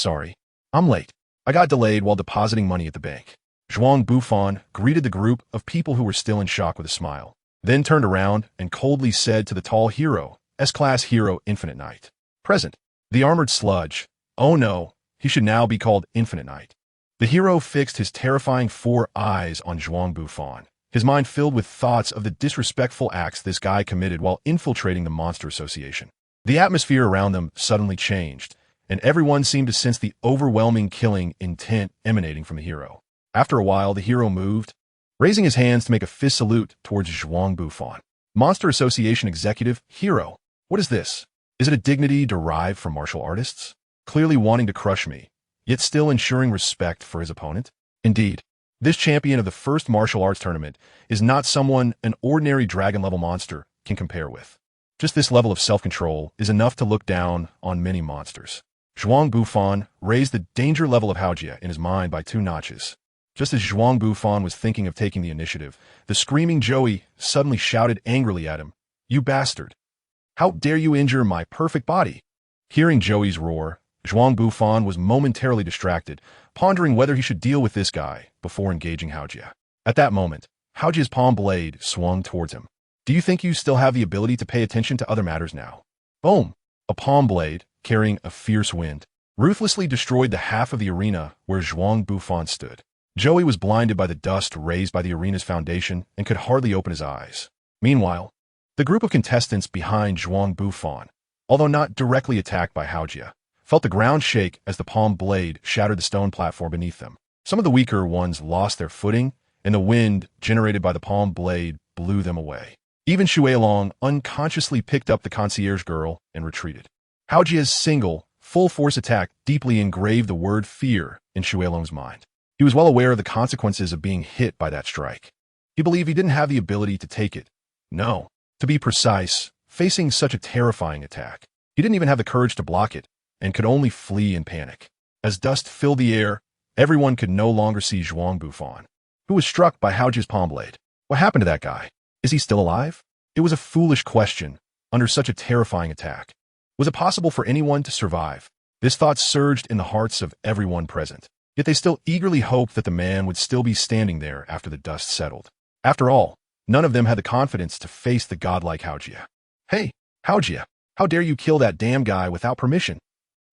I'm late. I got delayed while depositing money at the bank. Zhuang Bufan greeted the group of people who were still in shock with a smile, then turned around and coldly said to the tall hero, S-Class Hero Infinite Knight, present, the armored sludge. Oh no, he should now be called Infinite Knight. The hero fixed his terrifying 4 eyes on Zhuang Bufan, his mind filled with thoughts of the disrespectful acts this guy committed while infiltrating the Monster Association. The atmosphere around them suddenly changed, and everyone seemed to sense the overwhelming killing intent emanating from the hero. After a while, the hero moved, raising his hands to make a fist salute towards Zhuang Bufan. Monster Association Executive, Hero, what is this? Is it a dignity derived from martial artists? Clearly wanting to crush me, yet still ensuring respect for his opponent? Indeed, this champion of the first martial arts tournament is not someone an ordinary dragon-level monster can compare with. Just this level of self-control is enough to look down on many monsters. Zhuang Bufan raised the danger level of Haojia in his mind by 2 notches. Just as Zhuang Bufan was thinking of taking the initiative, the screaming Joey suddenly shouted angrily at him, "You bastard! How dare you injure my perfect body?" Hearing Joey's roar, Zhuang Bufan was momentarily distracted, pondering whether he should deal with this guy before engaging Haojia. At that moment, Haojia's palm blade swung towards him. "Do you think you still have the ability to pay attention to other matters now?" Boom! A palm blade, carrying a fierce wind, ruthlessly destroyed the half of the arena where Zhuang Bufan stood. Joey was blinded by the dust raised by the arena's foundation and could hardly open his eyes. Meanwhile, the group of contestants behind Zhuang Bufan, although not directly attacked by Haojia, felt the ground shake as the palm blade shattered the stone platform beneath them. Some of the weaker ones lost their footing, and the wind generated by the palm blade blew them away. Even Shuelong unconsciously picked up the concierge girl and retreated. Haojia's single, full-force attack deeply engraved the word fear in Shuelong's mind. He was well aware of the consequences of being hit by that strike. He believed he didn't have the ability to take it. No, to be precise, facing such a terrifying attack, he didn't even have the courage to block it and could only flee in panic. As dust filled the air, everyone could no longer see Zhuang Bufan, who was struck by Haojia's palm blade. What happened to that guy? Is he still alive? It was a foolish question under such a terrifying attack. Was it possible for anyone to survive? This thought surged in the hearts of everyone present. Yet they still eagerly hoped that the man would still be standing there after the dust settled. After all, none of them had the confidence to face the godlike Haojia. "Hey, Haojia, how dare you kill that damn guy without permission?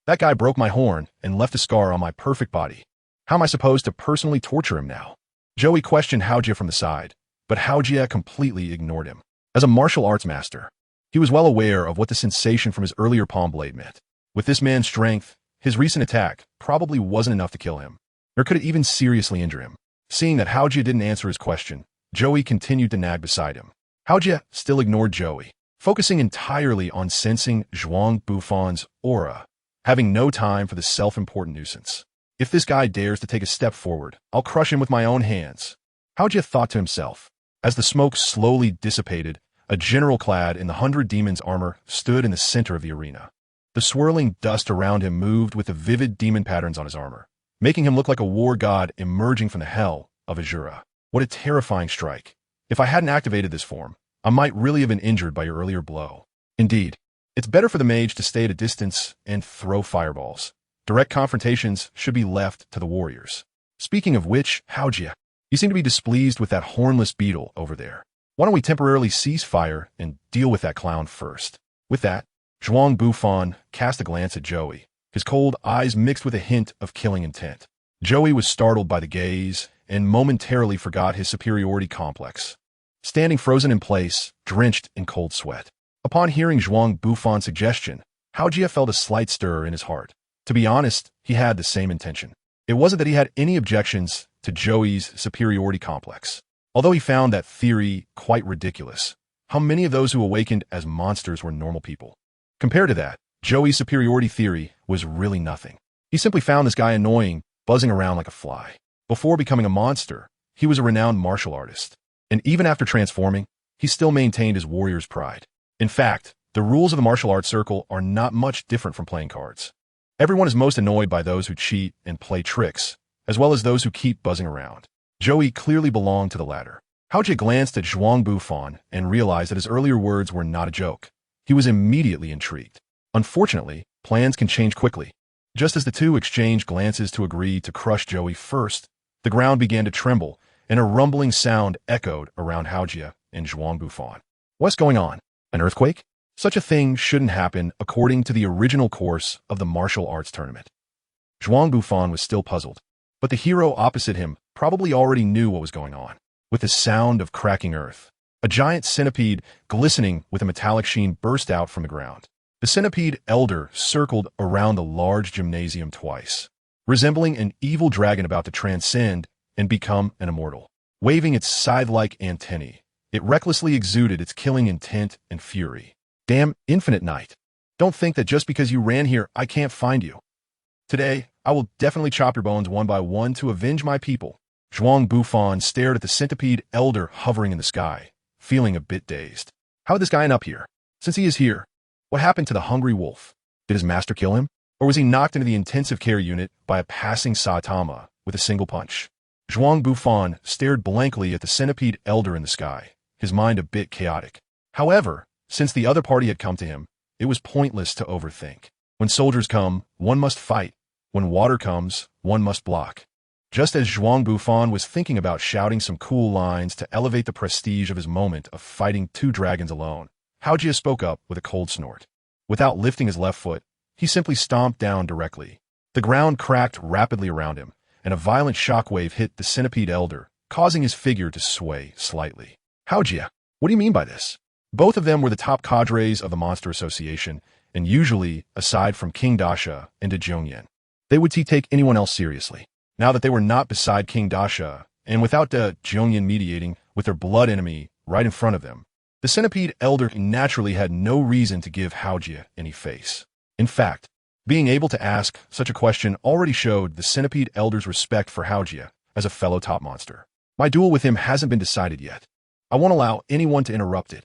That guy broke my horn and left a scar on my perfect body. How am I supposed to personally torture him now?" Joey questioned Haojia from the side, but Haojia completely ignored him. As a martial arts master, he was well aware of what the sensation from his earlier palm blade meant. With this man's strength, his recent attack probably wasn't enough to kill him, nor could it even seriously injure him. Seeing that Haojia didn't answer his question, Joey continued to nag beside him. Haojia still ignored Joey, focusing entirely on sensing Zhuang Bufan's aura, having no time for the self-important nuisance. "If this guy dares to take a step forward, I'll crush him with my own hands," Haojia thought to himself. As the smoke slowly dissipated, a general clad in the 100 Demons armor stood in the center of the arena. The swirling dust around him moved with the vivid demon patterns on his armor, making him look like a war god emerging from the hell of Azura. What a terrifying strike. If I hadn't activated this form, I might really have been injured by your earlier blow. Indeed, it's better for the mage to stay at a distance and throw fireballs. Direct confrontations should be left to the warriors. Speaking of which, Haojia, you seem to be displeased with that hornless beetle over there. Why don't we temporarily cease fire and deal with that clown first? With that, Zhuang Bufan cast a glance at Joey, his cold eyes mixed with a hint of killing intent. Joey was startled by the gaze and momentarily forgot his superiority complex, standing frozen in place, drenched in cold sweat. Upon hearing Zhuang Bufan's suggestion, Haojia felt a slight stir in his heart. To be honest, he had the same intention. It wasn't that he had any objections to Joey's superiority complex. Although he found that theory quite ridiculous, how many of those who awakened as monsters were normal people? Compared to that, Joey's superiority theory was really nothing. He simply found this guy annoying, buzzing around like a fly. Before becoming a monster, he was a renowned martial artist. And even after transforming, he still maintained his warrior's pride. In fact, the rules of the martial arts circle are not much different from playing cards. Everyone is most annoyed by those who cheat and play tricks, as well as those who keep buzzing around. Joey clearly belonged to the latter. Haojia glanced at Zhuang Bufan and realized that his earlier words were not a joke. He was immediately intrigued. Unfortunately, plans can change quickly. Just as the two exchanged glances to agree to crush Joey first, the ground began to tremble, and a rumbling sound echoed around Haojia and Zhuang Bufan. What's going on? An earthquake? Such a thing shouldn't happen according to the original course of the martial arts tournament. Zhuang Bufan was still puzzled, but the hero opposite him probably already knew what was going on. With the sound of cracking earth, a giant centipede glistening with a metallic sheen burst out from the ground. The centipede elder circled around the large gymnasium twice, resembling an evil dragon about to transcend and become an immortal. Waving its scythe-like antennae, it recklessly exuded its killing intent and fury. Damn infinite night. Don't think that just because you ran here, I can't find you. Today, I will definitely chop your bones one by one to avenge my people. Zhuang Bufan stared at the centipede elder hovering in the sky, feeling a bit dazed. How did this guy end up here? Since he is here, what happened to the hungry wolf? Did his master kill him? Or was he knocked into the intensive care unit by a passing Saitama with a single punch? Zhuang Bufan stared blankly at the centipede elder in the sky, his mind a bit chaotic. However, since the other party had come to him, it was pointless to overthink. When soldiers come, one must fight. When water comes, one must block. Just as Zhuang Bufan was thinking about shouting some cool lines to elevate the prestige of his moment of fighting two dragons alone, Haojia spoke up with a cold snort. Without lifting his left foot, he simply stomped down directly. The ground cracked rapidly around him, and a violent shockwave hit the centipede elder, causing his figure to sway slightly. Haojia, what do you mean by this? Both of them were the top cadres of the Monster Association, and usually, aside from King Dasha and Zhongyan, they would take anyone else seriously. Now that they were not beside King Dasha, and without Zhongyan mediating with their blood enemy right in front of them, the centipede elder naturally had no reason to give Haojia any face. In fact, being able to ask such a question already showed the centipede elder's respect for Haojia as a fellow top monster. My duel with him hasn't been decided yet. I won't allow anyone to interrupt it.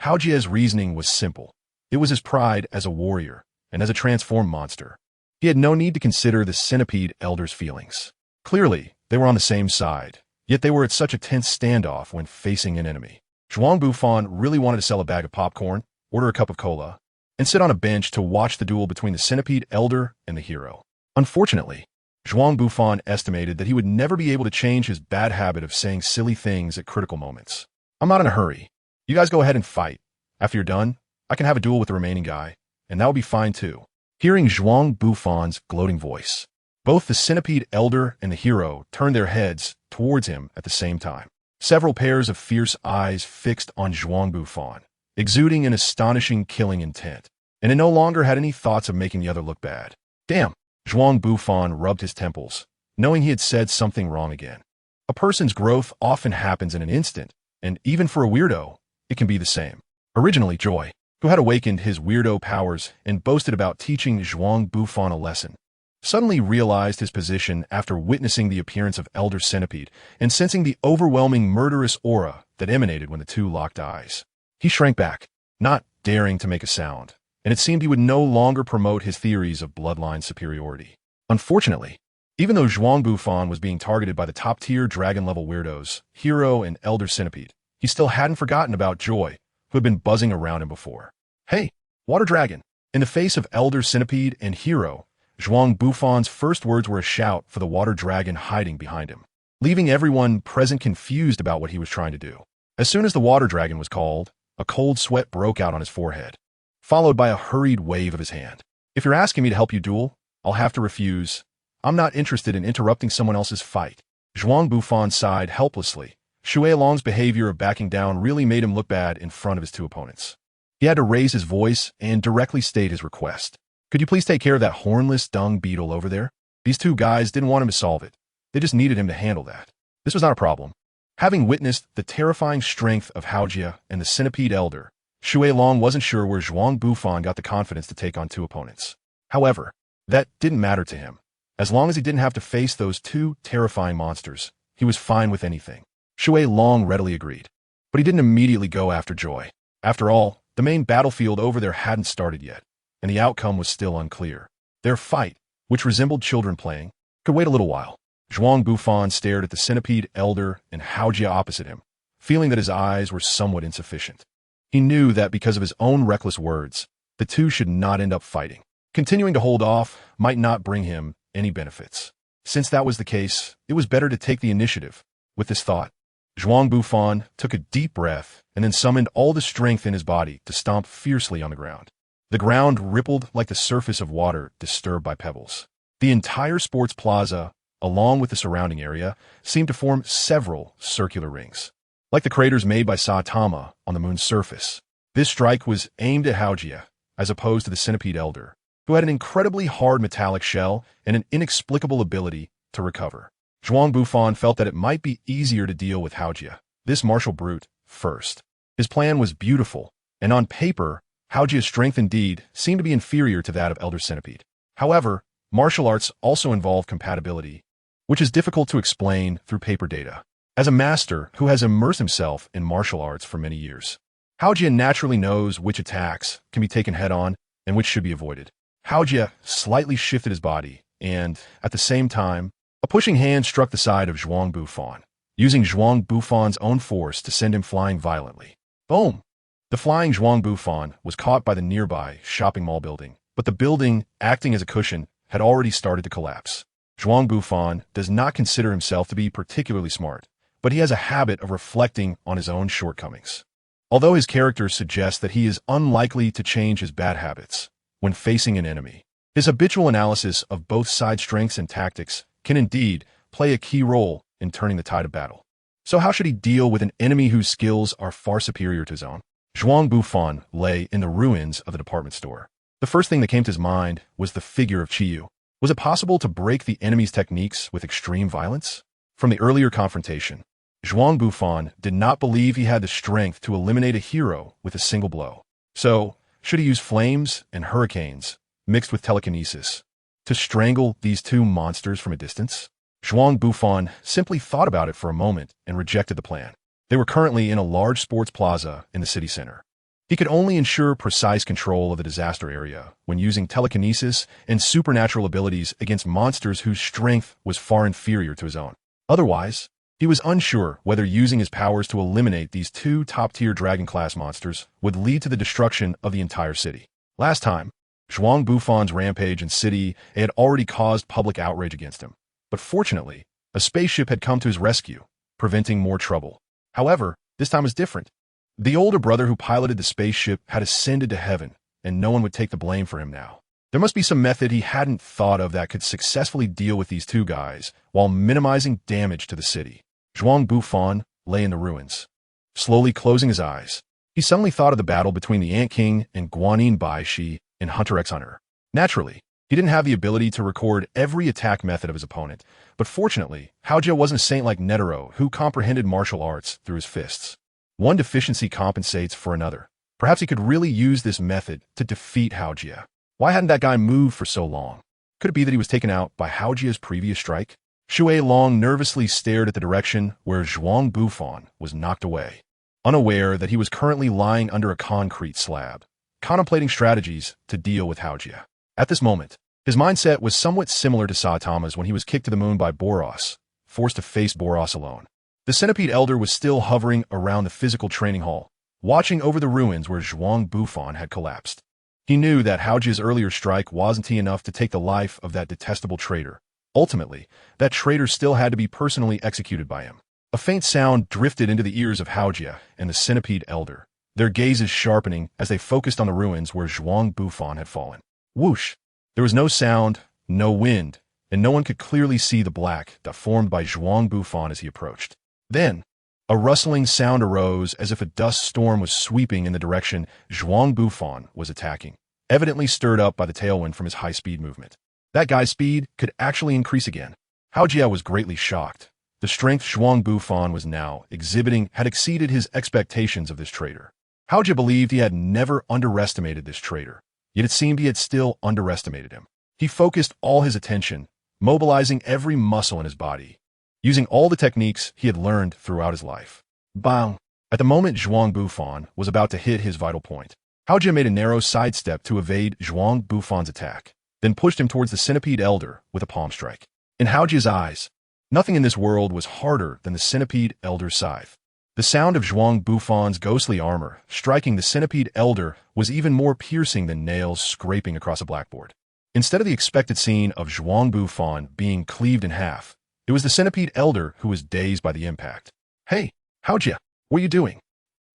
Haojia's reasoning was simple. It was his pride as a warrior and as a transformed monster. He had no need to consider the centipede elder's feelings. Clearly, they were on the same side, yet they were at such a tense standoff when facing an enemy. Zhuang Bufan really wanted to sell a bag of popcorn, order a cup of cola, and sit on a bench to watch the duel between the centipede elder and the hero. Unfortunately, Zhuang Bufan estimated that he would never be able to change his bad habit of saying silly things at critical moments. I'm not in a hurry. You guys go ahead and fight. After you're done, I can have a duel with the remaining guy, and that will be fine too. Hearing Zhuang Bufan's gloating voice, both the centipede elder and the hero turned their heads towards him at the same time. Several pairs of fierce eyes fixed on Zhuang Bufan, exuding an astonishing killing intent, and it no longer had any thoughts of making the other look bad. Damn! Zhuang Bufan rubbed his temples, knowing he had said something wrong again. A person's growth often happens in an instant, and even for a weirdo, it can be the same. Originally, Joy, who had awakened his weirdo powers and boasted about teaching Zhuang Bufan a lesson, suddenly realized his position after witnessing the appearance of Elder Centipede and sensing the overwhelming murderous aura that emanated when the two locked eyes. He shrank back, not daring to make a sound, and it seemed he would no longer promote his theories of bloodline superiority. Unfortunately, even though Zhuang Bufan was being targeted by the top-tier dragon-level weirdos, Hero and Elder Centipede, he still hadn't forgotten about Joy, who had been buzzing around him before. Hey, Water Dragon! In the face of Elder Centipede and Hero, Zhuang Bufan's first words were a shout for the Water Dragon hiding behind him, leaving everyone present confused about what he was trying to do. As soon as the Water Dragon was called, a cold sweat broke out on his forehead, followed by a hurried wave of his hand. If you're asking me to help you duel, I'll have to refuse. I'm not interested in interrupting someone else's fight. Zhuang Bufan sighed helplessly. Shui Long's behavior of backing down really made him look bad in front of his two opponents. He had to raise his voice and directly state his request. Could you please take care of that hornless dung beetle over there? These two guys didn't want him to solve it. They just needed him to handle that. This was not a problem. Having witnessed the terrifying strength of Haojia and the centipede elder, Shui Long wasn't sure where Zhuang Bufan got the confidence to take on two opponents. However, that didn't matter to him. As long as he didn't have to face those two terrifying monsters, he was fine with anything. Shui Long readily agreed. But he didn't immediately go after Joy. After all, the main battlefield over there hadn't started yet, and the outcome was still unclear. Their fight, which resembled children playing, could wait a little while. Zhuang Bufan stared at the centipede elder and Haojia opposite him, feeling that his eyes were somewhat insufficient. He knew that because of his own reckless words, the two should not end up fighting. Continuing to hold off might not bring him any benefits. Since that was the case, it was better to take the initiative. With this thought, Zhuang Bufan took a deep breath and then summoned all the strength in his body to stomp fiercely on the ground. The ground rippled like the surface of water disturbed by pebbles. The entire sports plaza, along with the surrounding area, seemed to form several circular rings, like the craters made by Saitama on the moon's surface. This strike was aimed at Haojia, as opposed to the centipede elder, who had an incredibly hard metallic shell and an inexplicable ability to recover. Zhuang Bufan felt that it might be easier to deal with Haojia, this martial brute, first. His plan was beautiful, and on paper, Haojia's strength indeed seemed to be inferior to that of Elder Centipede. However, martial arts also involve compatibility, which is difficult to explain through paper data. As a master who has immersed himself in martial arts for many years, Haojia naturally knows which attacks can be taken head-on and which should be avoided. Haojia slightly shifted his body, and, at the same time, a pushing hand struck the side of Zhuang Bufan, using Zhuang Bufan's own force to send him flying violently. Boom! The flying Zhuang Bufan was caught by the nearby shopping mall building, but the building, acting as a cushion, had already started to collapse. Zhuang Bufan does not consider himself to be particularly smart, but he has a habit of reflecting on his own shortcomings. Although his character suggests that he is unlikely to change his bad habits when facing an enemy, his habitual analysis of both side strengths and tactics can indeed play a key role in turning the tide of battle. So how should he deal with an enemy whose skills are far superior to his own? Zhuang Bufan lay in the ruins of the department store. The first thing that came to his mind was the figure of Qiyu. Was it possible to break the enemy's techniques with extreme violence? From the earlier confrontation, Zhuang Bufan did not believe he had the strength to eliminate a hero with a single blow. So, should he use flames and hurricanes, mixed with telekinesis, to strangle these two monsters from a distance? Zhuang Bufan simply thought about it for a moment and rejected the plan. They were currently in a large sports plaza in the city center. He could only ensure precise control of the disaster area when using telekinesis and supernatural abilities against monsters whose strength was far inferior to his own. Otherwise, he was unsure whether using his powers to eliminate these two top-tier dragon-class monsters would lead to the destruction of the entire city. Last time, Zhuang Bufan's rampage in City A had already caused public outrage against him. But fortunately, a spaceship had come to his rescue, preventing more trouble. However, this time was different. The older brother who piloted the spaceship had ascended to heaven, and no one would take the blame for him now. There must be some method he hadn't thought of that could successfully deal with these two guys while minimizing damage to the city. Zhuang Bufan lay in the ruins, slowly closing his eyes. He suddenly thought of the battle between the Ant King and Guanyin Baishi in Hunter x Hunter. Naturally, he didn't have the ability to record every attack method of his opponent, but fortunately, Haojia wasn't a saint like Netero who comprehended martial arts through his fists. One deficiency compensates for another. Perhaps he could really use this method to defeat Haojia. Why hadn't that guy moved for so long? Could it be that he was taken out by Haojia's previous strike? Shui Long nervously stared at the direction where Zhuang Bufan was knocked away, unaware that he was currently lying under a concrete slab, contemplating strategies to deal with Haojia. At this moment, his mindset was somewhat similar to Saitama's when he was kicked to the moon by Boros, forced to face Boros alone. The centipede elder was still hovering around the physical training hall, watching over the ruins where Zhuang Bufan had collapsed. He knew that Haojia's earlier strike wasn't enough to take the life of that detestable traitor. Ultimately, that traitor still had to be personally executed by him. A faint sound drifted into the ears of Haojia and the centipede elder, their gazes sharpening as they focused on the ruins where Zhuang Bufan had fallen. Whoosh! There was no sound, no wind, and no one could clearly see the black that formed by Zhuang Bufan as he approached. Then, A rustling sound arose as if a dust storm was sweeping in the direction Zhuang Bufan was attacking, evidently stirred up by the tailwind from his high-speed movement. That guy's speed could actually increase again. Hao Jie was greatly shocked. The strength Zhuang Bufan was now exhibiting had exceeded his expectations of this traitor. Hao Jie believed he had never underestimated this traitor, yet it seemed he had still underestimated him. He focused all his attention, mobilizing every muscle in his body, using all the techniques he had learned throughout his life. Bang! At the moment Zhuang Bufan was about to hit his vital point, Hao Jie made a narrow sidestep to evade Zhuang Bufan's attack, then pushed him towards the Centipede Elder with a palm strike. In Hao Jie's eyes, nothing in this world was harder than the Centipede Elder's scythe. The sound of Zhuang Bufan's ghostly armor striking the Centipede Elder was even more piercing than nails scraping across a blackboard. Instead of the expected scene of Zhuang Bufan being cleaved in half, it was the Centipede Elder who was dazed by the impact. "Hey, Hao Jie, what are you doing?"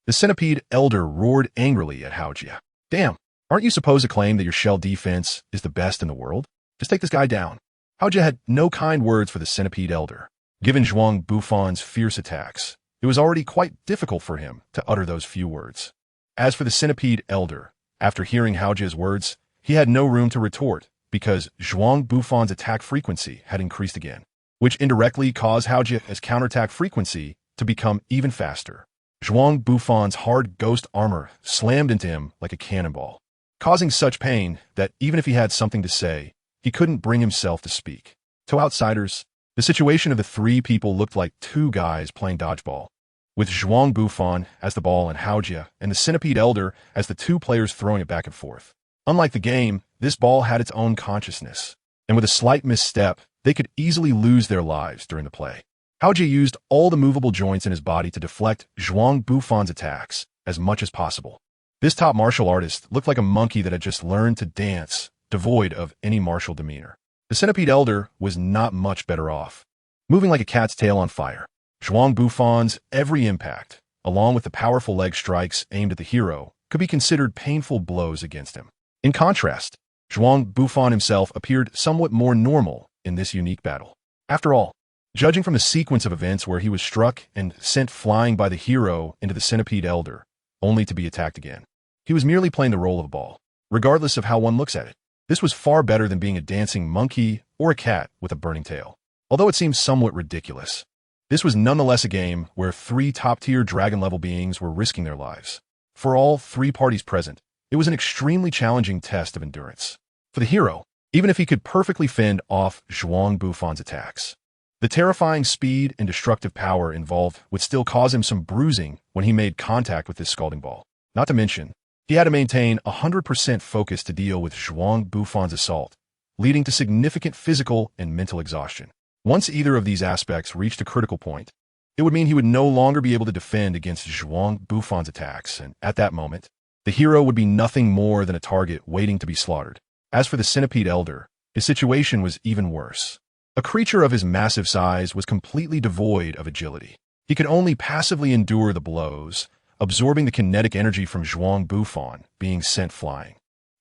The Centipede Elder roared angrily at Hao Jie. "Damn, aren't you supposed to claim that your shell defense is the best in the world? Just take this guy down." Hao Jie had no kind words for the Centipede Elder. Given Zhuang Bufan's fierce attacks, it was already quite difficult for him to utter those few words. As for the Centipede Elder, after hearing Hao Jie's words, he had no room to retort because Zhuang Bufan's attack frequency had increased again, which indirectly caused Hao Jie's counterattack frequency to become even faster. Zhuang Bufan's hard ghost armor slammed into him like a cannonball, causing such pain that even if he had something to say, he couldn't bring himself to speak. To outsiders, the situation of the three people looked like two guys playing dodgeball, with Zhuang Bufan as the ball and Hao Jie and the Centipede Elder as the two players throwing it back and forth. Unlike the game, this ball had its own consciousness, and with a slight misstep, they could easily lose their lives during the play. Hao Jie used all the movable joints in his body to deflect Zhuang Bufan's attacks as much as possible. This top martial artist looked like a monkey that had just learned to dance, devoid of any martial demeanor. The Centipede Elder was not much better off, moving like a cat's tail on fire. Zhuang Bufan's every impact, along with the powerful leg strikes aimed at the hero, could be considered painful blows against him. In contrast, Zhuang Bufan himself appeared somewhat more normal in this unique battle. After all, judging from the sequence of events where he was struck and sent flying by the hero into the Centipede Elder, only to be attacked again, he was merely playing the role of a ball, regardless of how one looks at it. This was far better than being a dancing monkey or a cat with a burning tail. Although it seems somewhat ridiculous, this was nonetheless a game where three top-tier dragon-level beings were risking their lives. For all three parties present, it was an extremely challenging test of endurance. For the hero, even if he could perfectly fend off Zhuang Bufan's attacks, the terrifying speed and destructive power involved would still cause him some bruising when he made contact with this scalding ball. Not to mention, he had to maintain 100% focus to deal with Zhuang Bufan's assault, leading to significant physical and mental exhaustion. Once either of these aspects reached a critical point, it would mean he would no longer be able to defend against Zhuang Bufan's attacks, and at that moment, the hero would be nothing more than a target waiting to be slaughtered. As for the Centipede Elder, his situation was even worse. A creature of his massive size was completely devoid of agility. He could only passively endure the blows, absorbing the kinetic energy from Zhuang Bufan being sent flying.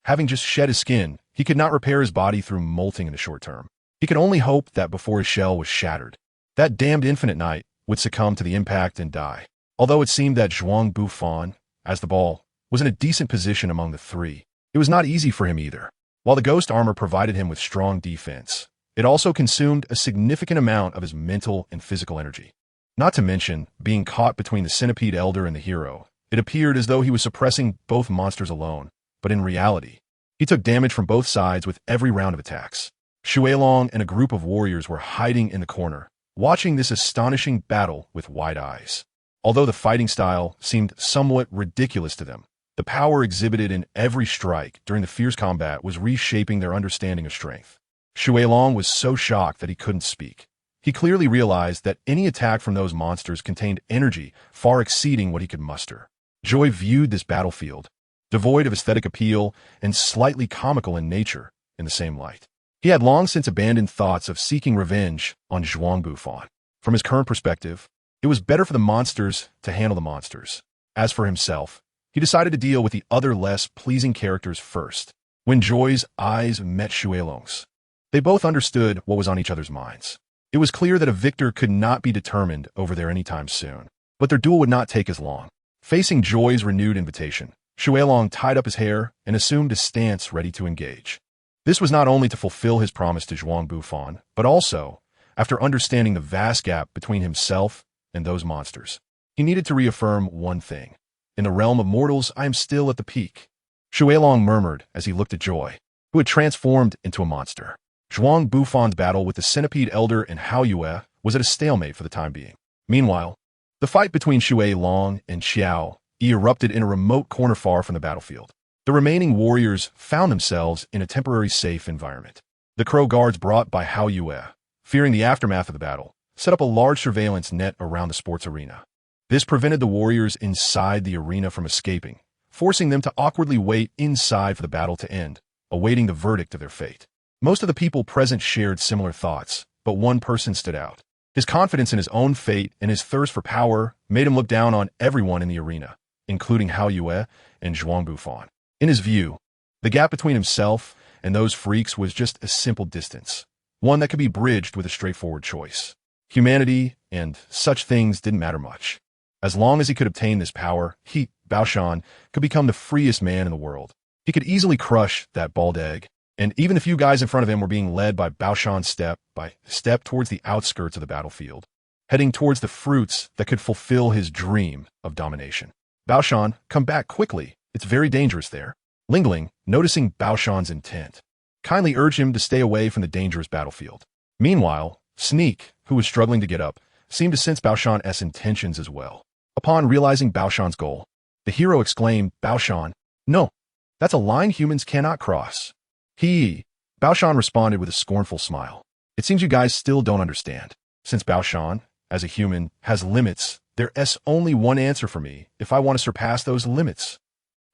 Having just shed his skin, he could not repair his body through molting in the short term. He could only hope that before his shell was shattered, that damned Infinite Knight would succumb to the impact and die. Although it seemed that Zhuang Bufan, as the ball, was in a decent position among the three, it was not easy for him either. While the ghost armor provided him with strong defense, it also consumed a significant amount of his mental and physical energy. Not to mention, being caught between the Centipede Elder and the hero, it appeared as though he was suppressing both monsters alone, but in reality, he took damage from both sides with every round of attacks. Xuelong and a group of warriors were hiding in the corner, watching this astonishing battle with wide eyes. Although the fighting style seemed somewhat ridiculous to them, the power exhibited in every strike during the fierce combat was reshaping their understanding of strength. Xuelong was so shocked that he couldn't speak. He clearly realized that any attack from those monsters contained energy far exceeding what he could muster. Joy viewed this battlefield, devoid of aesthetic appeal and slightly comical in nature, in the same light. He had long since abandoned thoughts of seeking revenge on Zhuang Bufan. From his current perspective, it was better for the monsters to handle the monsters. As for himself, he decided to deal with the other less pleasing characters first. When Joy's eyes met Xuelong's, they both understood what was on each other's minds. It was clear that a victor could not be determined over there anytime soon. But their duel would not take as long. Facing Joy's renewed invitation, Shuelong tied up his hair and assumed a stance ready to engage. This was not only to fulfill his promise to Zhuang Bufan, but also, after understanding the vast gap between himself and those monsters, he needed to reaffirm one thing. In the realm of mortals, I am still at the peak. Shuelong murmured as he looked at Joy, who had transformed into a monster. Zhuang Bufan's battle with the Centipede Elder and Hao Yue was at a stalemate for the time being. Meanwhile, the fight between Shuelong and Xiao erupted in a remote corner far from the battlefield. The remaining warriors found themselves in a temporary safe environment. The crow guards brought by Hao Yue, fearing the aftermath of the battle, set up a large surveillance net around the sports arena. This prevented the warriors inside the arena from escaping, forcing them to awkwardly wait inside for the battle to end, awaiting the verdict of their fate. Most of the people present shared similar thoughts, but one person stood out. His confidence in his own fate and his thirst for power made him look down on everyone in the arena, including Hao Yue and Zhuang Bufan. In his view, the gap between himself and those freaks was just a simple distance, one that could be bridged with a straightforward choice. Humanity and such things didn't matter much. As long as he could obtain this power, he, Baoshan, could become the freest man in the world. He could easily crush that bald egg, and even the few guys in front of him were being led by Baoshan step by step towards the outskirts of the battlefield, heading towards the fruits that could fulfill his dream of domination. Baoshan, come back quickly. It's very dangerous there. Lingling, noticing Baoshan's intent, kindly urged him to stay away from the dangerous battlefield. Meanwhile, Sneak, who was struggling to get up, seemed to sense Baoshan's intentions as well. Upon realizing Baoshan's goal, the hero exclaimed, "Baoshan, no, that's a line humans cannot cross." Baoshan responded with a scornful smile. "It seems you guys still don't understand. Since Baoshan, as a human, has limits, there's only one answer for me if I want to surpass those limits."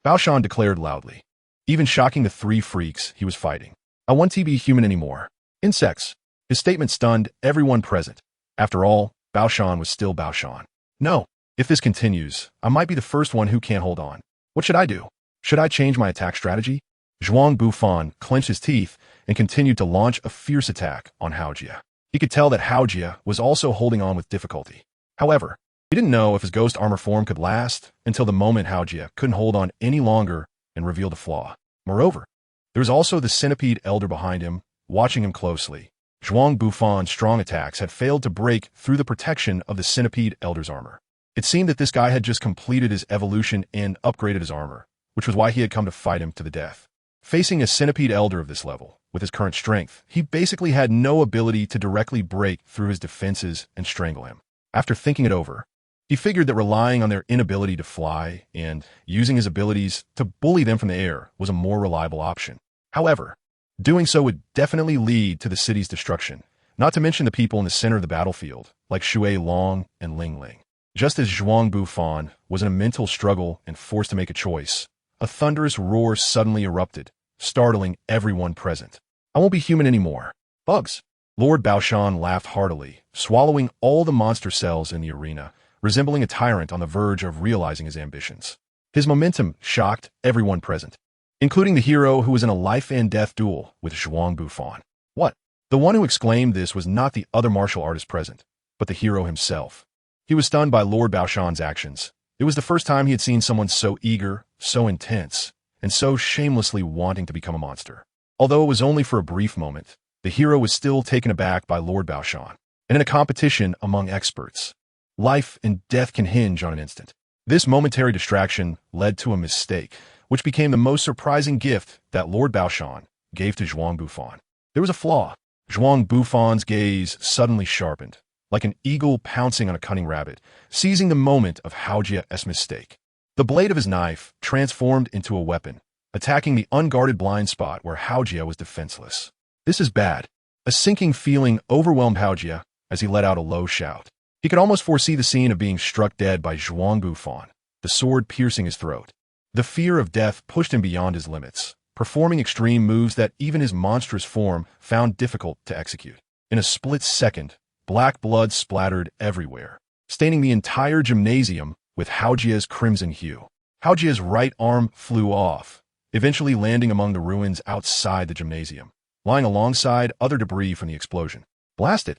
Baoshan declared loudly, even shocking the three freaks he was fighting. "I want to be human anymore. Insects." His statement stunned everyone present. After all, Baoshan was still Baoshan. "No, if this continues, I might be the first one who can't hold on. What should I do? Should I change my attack strategy?" Zhuang Bufan clenched his teeth and continued to launch a fierce attack on Haojia. He could tell that Haojia was also holding on with difficulty. However, he didn't know if his ghost armor form could last until the moment Haojia couldn't hold on any longer and revealed a flaw. Moreover, there was also the Centipede Elder behind him, watching him closely. Zhuang Bufan's strong attacks had failed to break through the protection of the Centipede Elder's armor. It seemed that this guy had just completed his evolution and upgraded his armor, which was why he had come to fight him to the death. Facing a Centipede Elder of this level, with his current strength, he basically had no ability to directly break through his defenses and strangle him. After thinking it over, he figured that relying on their inability to fly and using his abilities to bully them from the air was a more reliable option. However, doing so would definitely lead to the city's destruction, not to mention the people in the center of the battlefield, like Shuelong and Lingling. Just as Zhuang Bufan was in a mental struggle and forced to make a choice, a thunderous roar suddenly erupted, startling everyone present. "I won't be human anymore. Bugs." Lord Baoshan laughed heartily, swallowing all the monster cells in the arena, resembling a tyrant on the verge of realizing his ambitions. His momentum shocked everyone present, including the hero who was in a life-and-death duel with Zhuang Bufan. What? The one who exclaimed this was not the other martial artist present, but the hero himself. He was stunned by Lord Baoshan's actions. It was the first time he had seen someone so eager, so intense, and so shamelessly wanting to become a monster. Although it was only for a brief moment, the hero was still taken aback by Lord Baoshan, and in a competition among experts. Life and death can hinge on an instant. This momentary distraction led to a mistake, which became the most surprising gift that Lord Baoshan gave to Zhuang Bufan. There was a flaw. Zhuang Bufan's gaze suddenly sharpened, like an eagle pouncing on a cunning rabbit, seizing the moment of Haojia's mistake. The blade of his knife transformed into a weapon, attacking the unguarded blind spot where Haojia was defenseless. "This is bad." A sinking feeling overwhelmed Haojia as he let out a low shout. He could almost foresee the scene of being struck dead by Zhuang Bufan, the sword piercing his throat. The fear of death pushed him beyond his limits, performing extreme moves that even his monstrous form found difficult to execute. In a split second, black blood splattered everywhere, staining the entire gymnasium with Haojia's crimson hue. Haojia's right arm flew off, eventually landing among the ruins outside the gymnasium, lying alongside other debris from the explosion. "Blast it!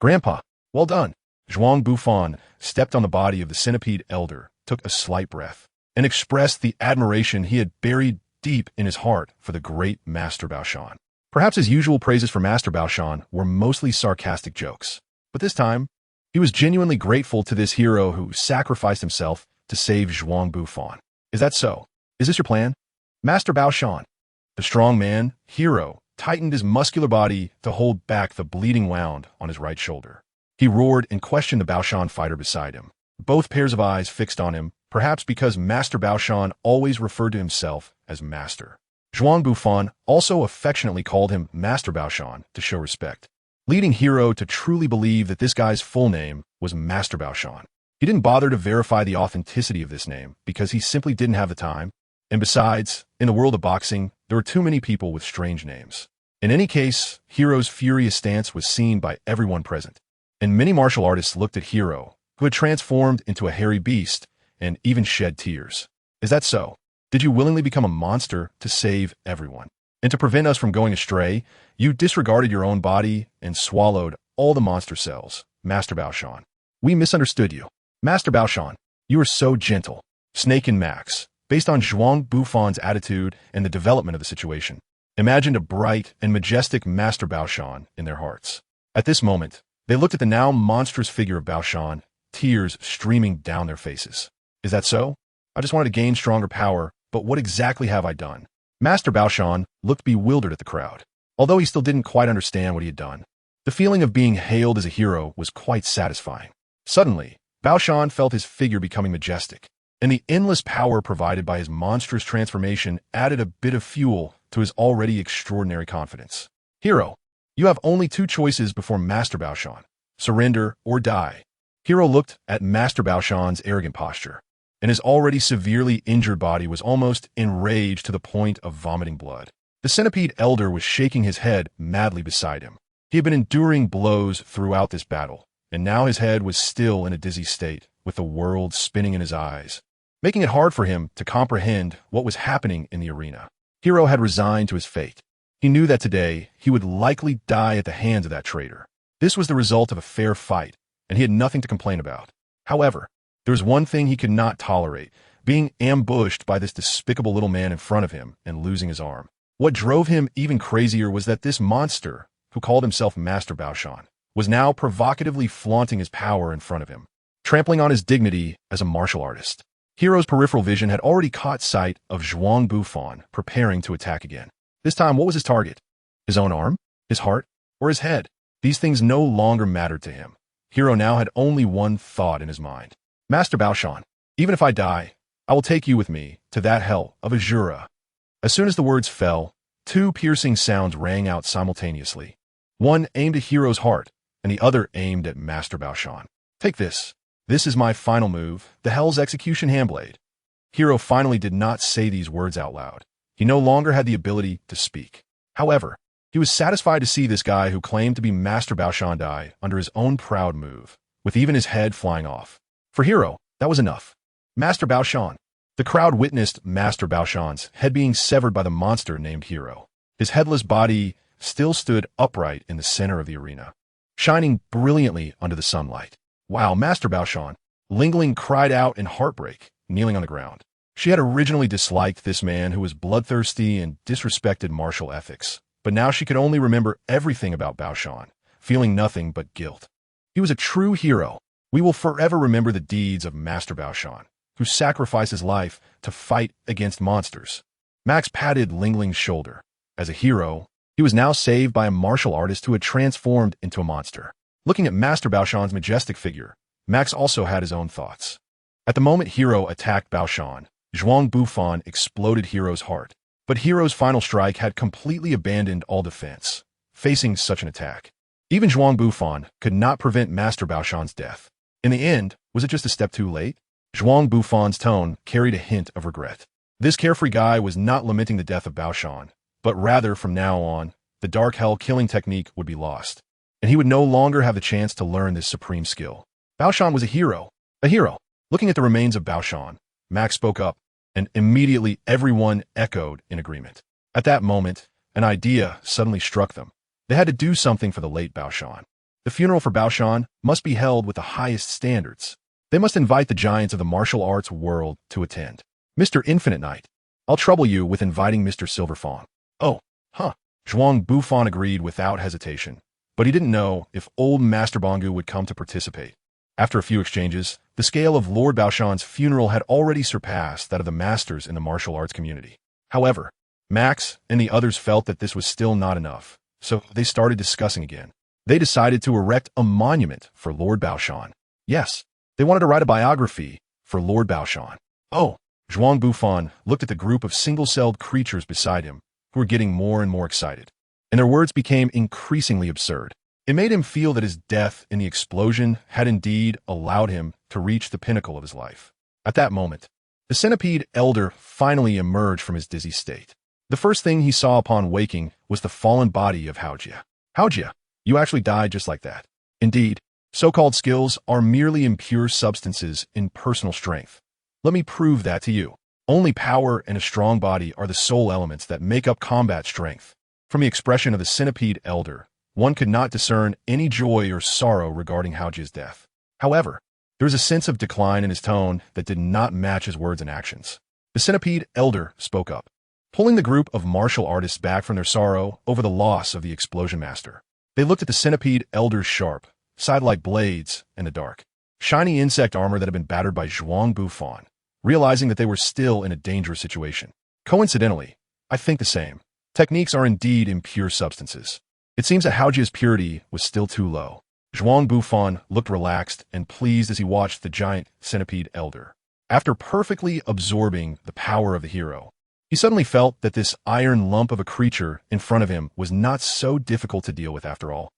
Grandpa, well done." Zhuang Bufan stepped on the body of the centipede elder, took a slight breath, and expressed the admiration he had buried deep in his heart for the great Master Baoshan. Perhaps his usual praises for Master Baoshan were mostly sarcastic jokes, but this time, he was genuinely grateful to this hero who sacrificed himself to save Zhuang Bufan. Is that so? Is this your plan? Master Baoshan, the strong man, hero, tightened his muscular body to hold back the bleeding wound on his right shoulder. He roared and questioned the Baoshan fighter beside him, both pairs of eyes fixed on him, perhaps because Master Baoshan always referred to himself as Master. Zhuang Bufan also affectionately called him Master Baoshan to show respect, leading Hero to truly believe that this guy's full name was Master Baoshan. He didn't bother to verify the authenticity of this name because he simply didn't have the time, and besides, in the world of boxing, there were too many people with strange names. In any case, Hero's furious stance was seen by everyone present, and many martial artists looked at Hero, who had transformed into a hairy beast, and even shed tears. Is that so? Did you willingly become a monster to save everyone? And to prevent us from going astray, you disregarded your own body and swallowed all the monster cells, Master Baoshan. We misunderstood you. Master Baoshan, you are so gentle. Snake and Max, based on Zhuang Bufan's attitude and the development of the situation, imagined a bright and majestic Master Baoshan in their hearts. At this moment, they looked at the now monstrous figure of Baoshan, tears streaming down their faces. Is that so? I just wanted to gain stronger power, but what exactly have I done? Master Baoshan looked bewildered at the crowd, although he still didn't quite understand what he had done. The feeling of being hailed as a hero was quite satisfying. Suddenly, Baoshan felt his figure becoming majestic, and the endless power provided by his monstrous transformation added a bit of fuel to his already extraordinary confidence. Hero, you have only two choices before Master Baoshan: surrender or die. Hero looked at Master Baoshan's arrogant posture, and his already severely injured body was almost enraged to the point of vomiting blood. The centipede elder was shaking his head madly beside him. He had been enduring blows throughout this battle, and now his head was still in a dizzy state, with the world spinning in his eyes, making it hard for him to comprehend what was happening in the arena. Hero had resigned to his fate. He knew that today he would likely die at the hands of that traitor. This was the result of a fair fight, and he had nothing to complain about. However, there was one thing he could not tolerate: being ambushed by this despicable little man in front of him and losing his arm. What drove him even crazier was that this monster, who called himself Master Baoshan, was now provocatively flaunting his power in front of him, trampling on his dignity as a martial artist. Hero's peripheral vision had already caught sight of Zhuang Bufan preparing to attack again. This time, what was his target? His own arm? His heart? Or his head? These things no longer mattered to him. Hero now had only one thought in his mind. Master Baoshan, even if I die, I will take you with me to that hell of Azura. As soon as the words fell, two piercing sounds rang out simultaneously. One aimed at Hero's heart, and the other aimed at Master Baoshan. Take this. This is my final move, the Hell's Execution Handblade. Hero finally did not say these words out loud. He no longer had the ability to speak. However, he was satisfied to see this guy who claimed to be Master Baoshan die under his own proud move, with even his head flying off. For Hero, that was enough. Master Baoshan. The crowd witnessed Master Baoshan's head being severed by the monster named Hero. His headless body still stood upright in the center of the arena, shining brilliantly under the sunlight. Wow, Master Baoshan! Ling Ling cried out in heartbreak, kneeling on the ground. She had originally disliked this man who was bloodthirsty and disrespected martial ethics, but now she could only remember everything about Baoshan, feeling nothing but guilt. He was a true hero. We will forever remember the deeds of Master Baoshan, who sacrificed his life to fight against monsters. Max patted Ling Ling's shoulder. As a hero, he was now saved by a martial artist who had transformed into a monster. Looking at Master Baoshan's majestic figure, Max also had his own thoughts. At the moment Hero attacked Baoshan, Zhuang Bufan exploded Hero's heart. But Hero's final strike had completely abandoned all defense, facing such an attack. Even Zhuang Bufan could not prevent Master Baoshan's death. In the end, was it just a step too late? Zhuang Bufan's tone carried a hint of regret. This carefree guy was not lamenting the death of Baoshan, but rather, from now on, the Dark Hell killing technique would be lost, and he would no longer have the chance to learn this supreme skill. Baoshan was a hero. A hero. Looking at the remains of Baoshan, Max spoke up, and immediately everyone echoed in agreement. At that moment, an idea suddenly struck them. They had to do something for the late Baoshan. The funeral for Baoshan must be held with the highest standards. They must invite the giants of the martial arts world to attend. Mr. Infinite Knight, I'll trouble you with inviting Mr. Silverfang. Oh, huh. Zhuang Bufan agreed without hesitation, but he didn't know if old Master Bongu would come to participate. After a few exchanges, the scale of Lord Baoshan's funeral had already surpassed that of the masters in the martial arts community. However, Max and the others felt that this was still not enough, so they started discussing again. They decided to erect a monument for Lord Baoshan. Yes, they wanted to write a biography for Lord Baoshan. Oh, Zhuang Bufan looked at the group of single-celled creatures beside him, who were getting more and more excited, and their words became increasingly absurd. It made him feel that his death in the explosion had indeed allowed him to reach the pinnacle of his life. At that moment, the centipede elder finally emerged from his dizzy state. The first thing he saw upon waking was the fallen body of Haojia. Haojia, you actually died just like that. Indeed, so-called skills are merely impure substances in personal strength. Let me prove that to you. Only power and a strong body are the sole elements that make up combat strength. From the expression of the centipede elder, one could not discern any joy or sorrow regarding Haojia's death. However, there was a sense of decline in his tone that did not match his words and actions. The centipede elder spoke up, pulling the group of martial artists back from their sorrow over the loss of the explosion master. They looked at the centipede elder's sharp, side-like blades in the dark, shiny insect armor that had been battered by Zhuang Bufan, realizing that they were still in a dangerous situation. Coincidentally, I think the same. Techniques are indeed impure substances. It seems that Haojia's purity was still too low. Zhuang Bufan looked relaxed and pleased as he watched the giant centipede elder. After perfectly absorbing the power of the hero, he suddenly felt that this iron lump of a creature in front of him was not so difficult to deal with after all.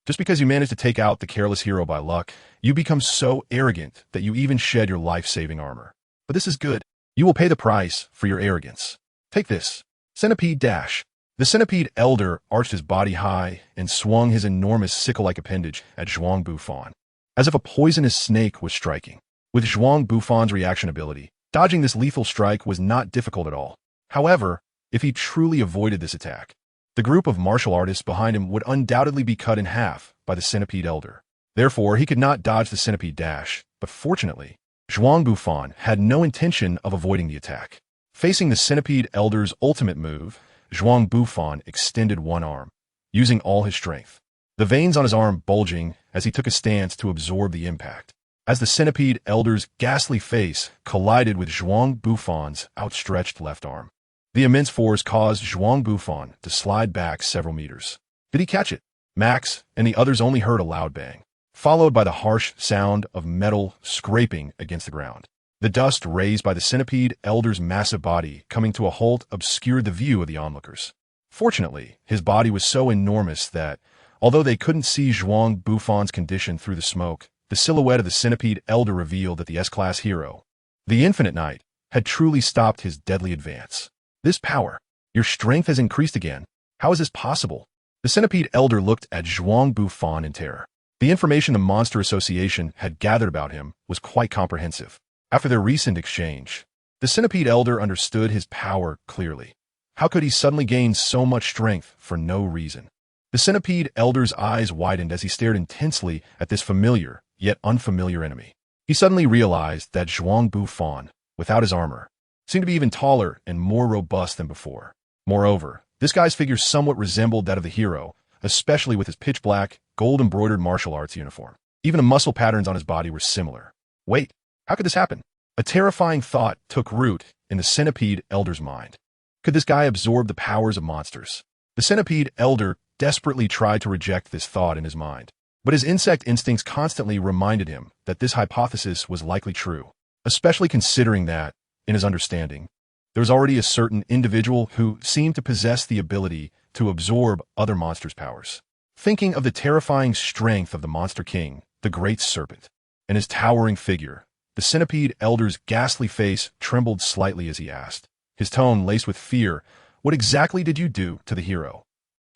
Just because you managed to take out the careless hero by luck, you become so arrogant that you even shed your life-saving armor. But this is good. You will pay the price for your arrogance. Take this. Centipede dash. The centipede elder arched his body high and swung his enormous sickle-like appendage at Zhuang Bufan, as if a poisonous snake was striking. With Zhuang Bufan's reaction ability, dodging this lethal strike was not difficult at all. However, if he truly avoided this attack, the group of martial artists behind him would undoubtedly be cut in half by the centipede elder. Therefore, he could not dodge the centipede dash, but fortunately, Zhuang Bufan had no intention of avoiding the attack. Facing the centipede elder's ultimate move, Zhuang Bufan extended one arm, using all his strength, the veins on his arm bulging as he took a stance to absorb the impact. As the centipede elder's ghastly face collided with Zhuang Bufan's outstretched left arm, the immense force caused Zhuang Bufan to slide back several meters. Did he catch it? Max and the others only heard a loud bang, followed by the harsh sound of metal scraping against the ground. The dust raised by the centipede elder's massive body coming to a halt obscured the view of the onlookers. Fortunately, his body was so enormous that, although they couldn't see Zhuang Bufan's condition through the smoke, the silhouette of the centipede elder revealed that the S-Class hero, the Infinite Knight, had truly stopped his deadly advance. This power, your strength has increased again. How is this possible? The centipede elder looked at Zhuang Bufan in terror. The information the Monster Association had gathered about him was quite comprehensive. After their recent exchange, the centipede elder understood his power clearly. How could he suddenly gain so much strength for no reason? The centipede elder's eyes widened as he stared intensely at this familiar, yet unfamiliar enemy. He suddenly realized that Zhuang Bufan, without his armor, seemed to be even taller and more robust than before. Moreover, this guy's figure somewhat resembled that of the hero, especially with his pitch-black, gold-embroidered martial arts uniform. Even the muscle patterns on his body were similar. Wait, how could this happen? A terrifying thought took root in the centipede elder's mind. Could this guy absorb the powers of monsters? The centipede elder desperately tried to reject this thought in his mind, but his insect instincts constantly reminded him that this hypothesis was likely true, especially considering that, in his understanding, there was already a certain individual who seemed to possess the ability to absorb other monsters' powers. Thinking of the terrifying strength of the Monster King, the Great Serpent, and his towering figure, the centipede elder's ghastly face trembled slightly as he asked, his tone laced with fear, "What exactly did you do to the hero?"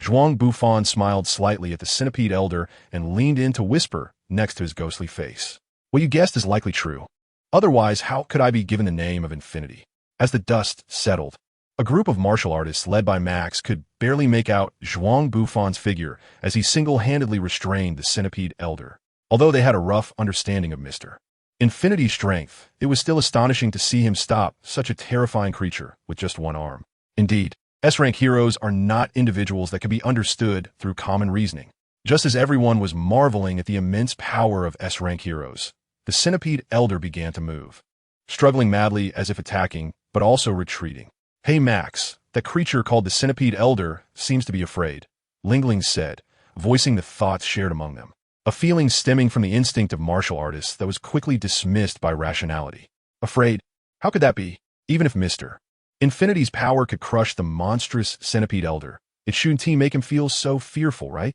Zhuang Bufan smiled slightly at the centipede elder and leaned in to whisper next to his ghostly face. "What you guessed is likely true. Otherwise, how could I be given the name of Infinity?" As the dust settled, A group of martial artists led by Max could barely make out Zhuang Bufan's figure as he single-handedly restrained the centipede elder. Although they had a rough understanding of Mr. Infinity's strength, it was still astonishing to see him stop such a terrifying creature with just one arm. Indeed, S-rank heroes are not individuals that can be understood through common reasoning. Just as everyone was marveling at the immense power of S-rank heroes, the centipede elder began to move, struggling madly as if attacking, but also retreating. "Hey Max, that creature called the centipede elder seems to be afraid," Lingling said, voicing the thoughts shared among them. A feeling stemming from the instinct of martial artists that was quickly dismissed by rationality. Afraid? How could that be? Even if Mr. Infinity's power could crush the monstrous centipede elder, it shouldn't make him feel so fearful, right?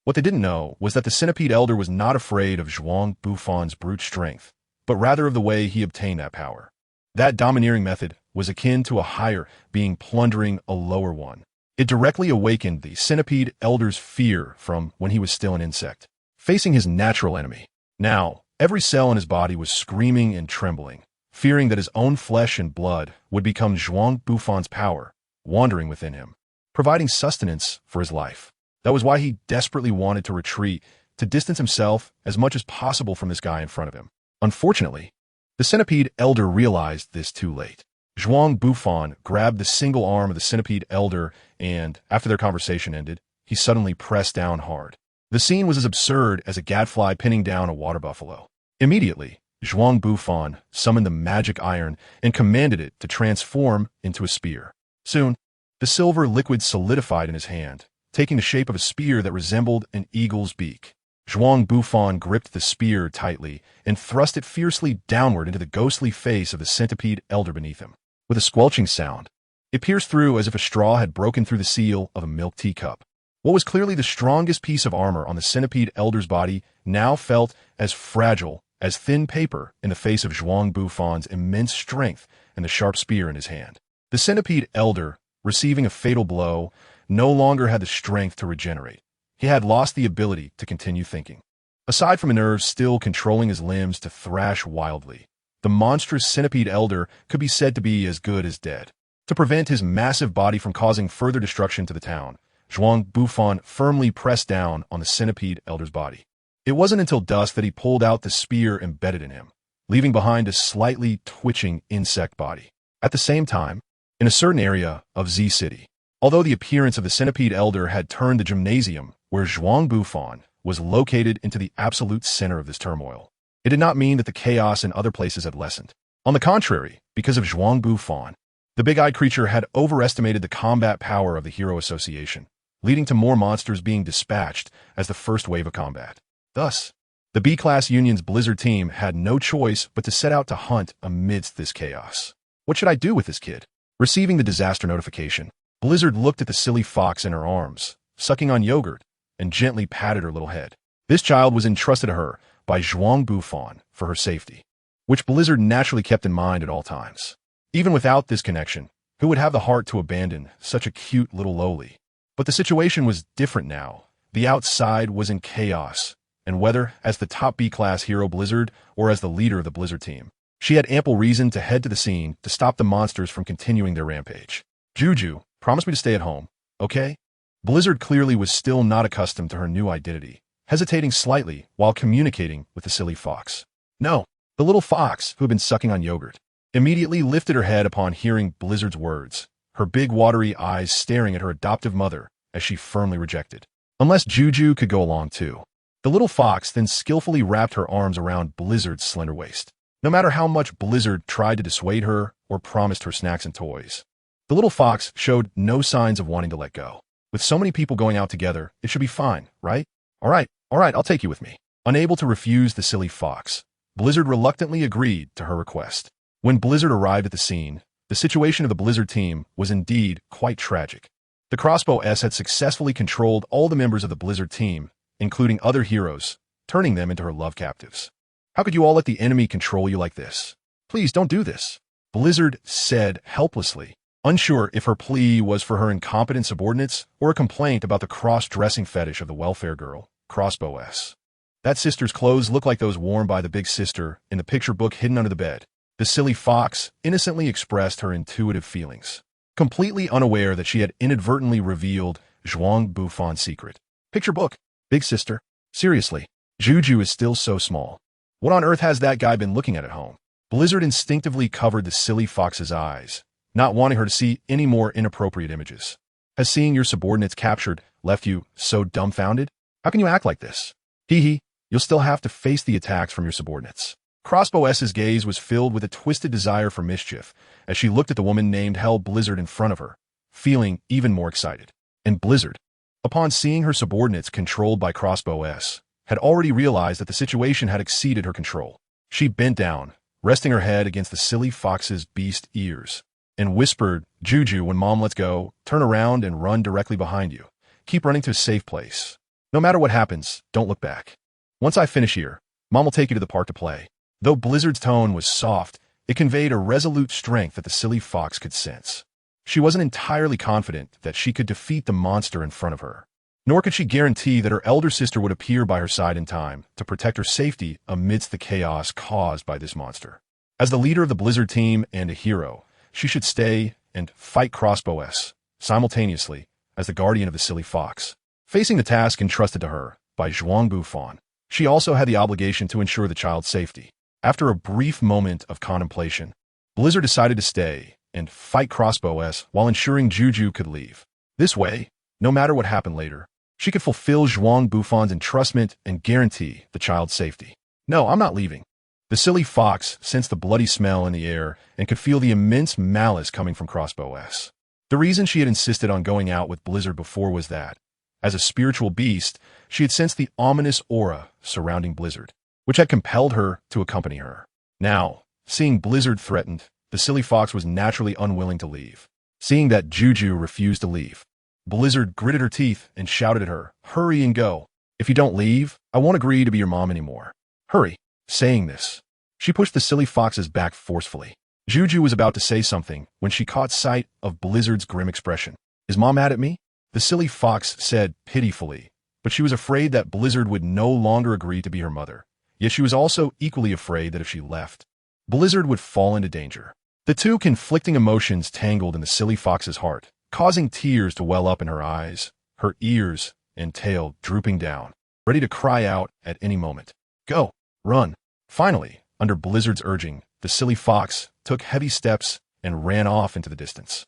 What they didn't know was that the centipede elder was not afraid of Zhuang Bufan's brute strength, but rather of the way he obtained that power. That domineering method was akin to a higher being plundering a lower one. It directly awakened the centipede elder's fear from when he was still an insect, facing his natural enemy. Now, every cell in his body was screaming and trembling, fearing that his own flesh and blood would become Zhuang Bufan's power, wandering within him, providing sustenance for his life. That was why he desperately wanted to retreat, to distance himself as much as possible from this guy in front of him. Unfortunately, the centipede elder realized this too late. Zhuang Bufan grabbed the single arm of the centipede elder and, after their conversation ended, he suddenly pressed down hard. The scene was as absurd as a gadfly pinning down a water buffalo. Immediately, Zhuang Bufan summoned the magic iron and commanded it to transform into a spear. Soon, the silver liquid solidified in his hand, taking the shape of a spear that resembled an eagle's beak. Zhuang Bufan gripped the spear tightly and thrust it fiercely downward into the ghostly face of the centipede elder beneath him. With a squelching sound, it pierced through as if a straw had broken through the seal of a milk teacup. What was clearly the strongest piece of armor on the centipede elder's body now felt as fragile as thin paper in the face of Zhuang Bufan's immense strength and the sharp spear in his hand. The centipede elder, receiving a fatal blow, no longer had the strength to regenerate. He had lost the ability to continue thinking. Aside from a nerve still controlling his limbs to thrash wildly, the monstrous centipede elder could be said to be as good as dead. To prevent his massive body from causing further destruction to the town, Zhuang Bufan firmly pressed down on the centipede elder's body. It wasn't until dusk that he pulled out the spear embedded in him, leaving behind a slightly twitching insect body. At the same time, in a certain area of Z City, although the appearance of the centipede elder had turned the gymnasium where Zhuang Bufan was located into the absolute center of this turmoil, it did not mean that the chaos in other places had lessened. On the contrary, because of Zhuang Bufan, the big-eyed creature had overestimated the combat power of the Hero Association, leading to more monsters being dispatched as the first wave of combat. Thus, the B-Class Union's Blizzard team had no choice but to set out to hunt amidst this chaos. What should I do with this kid? Receiving the disaster notification, Blizzard looked at the silly fox in her arms, sucking on yogurt, and gently patted her little head. This child was entrusted to her by Zhuang Bufan for her safety, which Blizzard naturally kept in mind at all times. Even without this connection, who would have the heart to abandon such a cute little lowly? But the situation was different now. The outside was in chaos, and whether as the top B-class hero Blizzard or as the leader of the Blizzard team, she had ample reason to head to the scene to stop the monsters from continuing their rampage. "Juju, promise me to stay at home, okay?" Blizzard clearly was still not accustomed to her new identity, hesitating slightly while communicating with the silly fox. No, the little fox, who had been sucking on yogurt, immediately lifted her head upon hearing Blizzard's words, her big watery eyes staring at her adoptive mother as she firmly rejected. Unless Juju could go along too. The little fox then skillfully wrapped her arms around Blizzard's slender waist. No matter how much Blizzard tried to dissuade her or promised her snacks and toys, the little fox showed no signs of wanting to let go. With so many people going out together, it should be fine, right? All right, I'll take you with me. Unable to refuse the silly fox, Blizzard reluctantly agreed to her request. When Blizzard arrived at the scene, the situation of the Blizzard team was indeed quite tragic. The Crossbow S had successfully controlled all the members of the Blizzard team, including other heroes, turning them into her love captives. "How could you all let the enemy control you like this? Please don't do this," Blizzard said helplessly, unsure if her plea was for her incompetent subordinates or a complaint about the cross-dressing fetish of the welfare girl, Crossbow S. That sister's clothes looked like those worn by the big sister in the picture book hidden under the bed. The silly fox innocently expressed her intuitive feelings. completely unaware that she had inadvertently revealed Zhuang Bufan's secret. Picture book. Big sister. Seriously, Juju is still so small. What on earth has that guy been looking at home? Blizzard instinctively covered the silly fox's eyes, not wanting her to see any more inappropriate images. Has seeing your subordinates captured left you so dumbfounded? How can you act like this? Hee hee, you'll still have to face the attacks from your subordinates. Crossbow S's gaze was filled with a twisted desire for mischief as she looked at the woman named Hell Blizzard in front of her, feeling even more excited. And Blizzard, upon seeing her subordinates controlled by Crossbow S, had already realized that the situation had exceeded her control. She bent down, resting her head against the silly fox's beast ears, and whispered, Juju, when Mom lets go, turn around and run directly behind you. Keep running to a safe place. No matter what happens, don't look back. Once I finish here, Mom will take you to the park to play. Though Blizzard's tone was soft, it conveyed a resolute strength that the silly fox could sense. She wasn't entirely confident that she could defeat the monster in front of her, nor could she guarantee that her elder sister would appear by her side in time to protect her safety amidst the chaos caused by this monster. As the leader of the Blizzard team and a hero, she should stay and fight Crossbow S simultaneously as the guardian of the silly fox. Facing the task entrusted to her by Zhuang Bufan, she also had the obligation to ensure the child's safety. After a brief moment of contemplation, Blizzard decided to stay and fight Crossbow S while ensuring Juju could leave. This way, no matter what happened later, she could fulfill Zhuang Bufan's entrustment and guarantee the child's safety. No, I'm not leaving. The silly fox sensed the bloody smell in the air and could feel the immense malice coming from Crossbow S. The reason she had insisted on going out with Blizzard before was that, as a spiritual beast, she had sensed the ominous aura surrounding Blizzard, which had compelled her to accompany her. Now, seeing Blizzard threatened, the silly fox was naturally unwilling to leave. Seeing that Juju refused to leave, Blizzard gritted her teeth and shouted at her, hurry and go. If you don't leave, I won't agree to be your mom anymore. Hurry. Saying this, she pushed the silly fox's back forcefully. Juju was about to say something when she caught sight of Blizzard's grim expression. Is Mom mad at me? The silly fox said pitifully, but she was afraid that Blizzard would no longer agree to be her mother. Yet she was also equally afraid that if she left, Blizzard would fall into danger. The two conflicting emotions tangled in the silly fox's heart, causing tears to well up in her eyes, her ears and tail drooping down, ready to cry out at any moment. Go, run. Finally, under Blizzard's urging, the silly fox took heavy steps and ran off into the distance.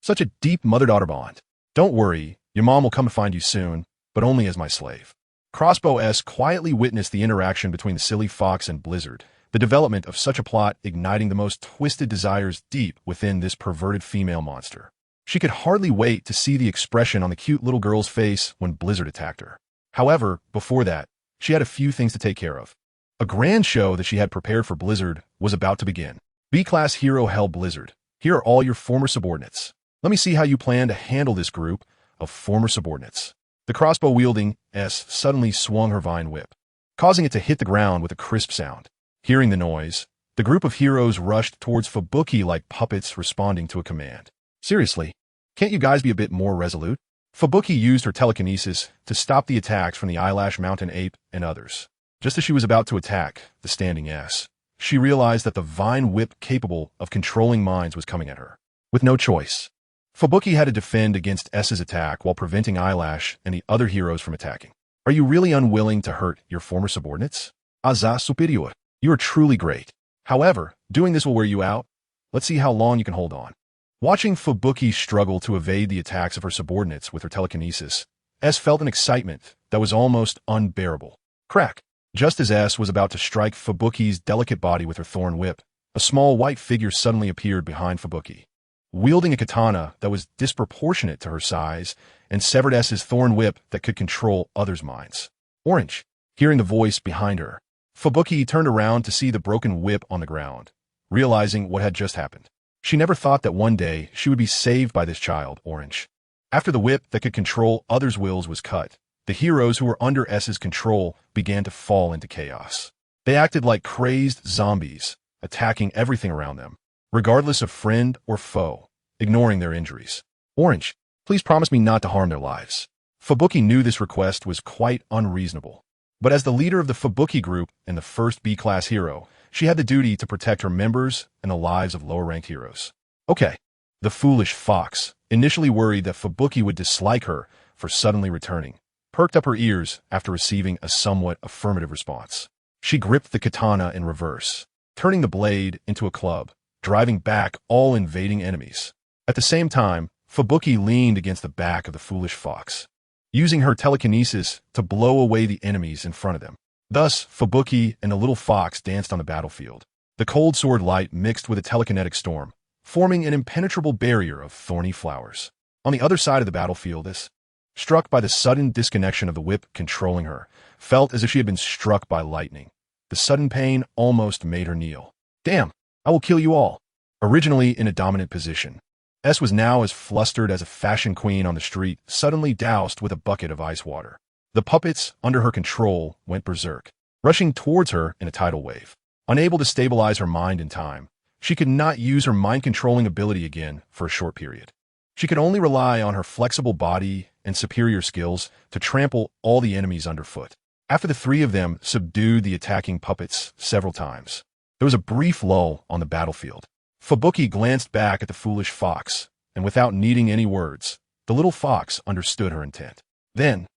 Such a deep mother-daughter bond. Don't worry, your mom will come to find you soon, but only as my slave. Crossbow S quietly witnessed the interaction between the silly fox and Blizzard, the development of such a plot igniting the most twisted desires deep within this perverted female monster. She could hardly wait to see the expression on the cute little girl's face when Blizzard attacked her. However, before that, she had a few things to take care of. A grand show that she had prepared for Blizzard was about to begin. B-Class Hero Hell Blizzard, here are all your former subordinates. Let me see how you plan to handle this group of former subordinates. The crossbow-wielding S suddenly swung her vine whip, causing it to hit the ground with a crisp sound. Hearing the noise, the group of heroes rushed towards Fubuki like puppets responding to a command. Seriously, can't you guys be a bit more resolute? Fubuki used her telekinesis to stop the attacks from the Eyelash Mountain Ape and others. Just as she was about to attack the standing S, she realized that the vine whip capable of controlling minds was coming at her. With no choice, Fubuki had to defend against S's attack while preventing Eyelash and the other heroes from attacking. Are you really unwilling to hurt your former subordinates? Aza superior. You are truly great. However, doing this will wear you out. Let's see how long you can hold on. Watching Fubuki struggle to evade the attacks of her subordinates with her telekinesis, S felt an excitement that was almost unbearable. Crack! Just as S was about to strike Fubuki's delicate body with her thorn whip, a small white figure suddenly appeared behind Fubuki, wielding a katana that was disproportionate to her size and severed S's thorn whip that could control others' minds. Orange. Hearing the voice behind her, Fubuki turned around to see the broken whip on the ground, realizing what had just happened. She never thought that one day she would be saved by this child, Orange. After the whip that could control others' wills was cut, the heroes who were under S's control began to fall into chaos. They acted like crazed zombies, attacking everything around them, regardless of friend or foe, ignoring their injuries. Orange, please promise me not to harm their lives. Fubuki knew this request was quite unreasonable, but as the leader of the Fubuki group and the first B-class hero, she had the duty to protect her members and the lives of lower-ranked heroes. Okay, The foolish fox, initially worried that Fubuki would dislike her for suddenly returning, perked up her ears after receiving a somewhat affirmative response. She gripped the katana in reverse, turning the blade into a club, driving back all invading enemies. At the same time, Fubuki leaned against the back of the foolish fox, using her telekinesis to blow away the enemies in front of them. Thus, Fubuki and the little fox danced on the battlefield. The cold sword light mixed with a telekinetic storm, forming an impenetrable barrier of thorny flowers. On the other side of the battlefield, this, struck by the sudden disconnection of the whip controlling her, felt as if she had been struck by lightning. The sudden pain almost made her kneel. Damn, I will kill you all. Originally in a dominant position, S was now as flustered as a fashion queen on the street, suddenly doused with a bucket of ice water. The puppets, under her control, went berserk, rushing towards her in a tidal wave. Unable to stabilize her mind in time, she could not use her mind-controlling ability again for a short period. She could only rely on her flexible body and superior skills to trample all the enemies underfoot. After the three of them subdued the attacking puppets several times, there was a brief lull on the battlefield. Fubuki glanced back at the foolish fox, and without needing any words, the little fox understood her intent. Then,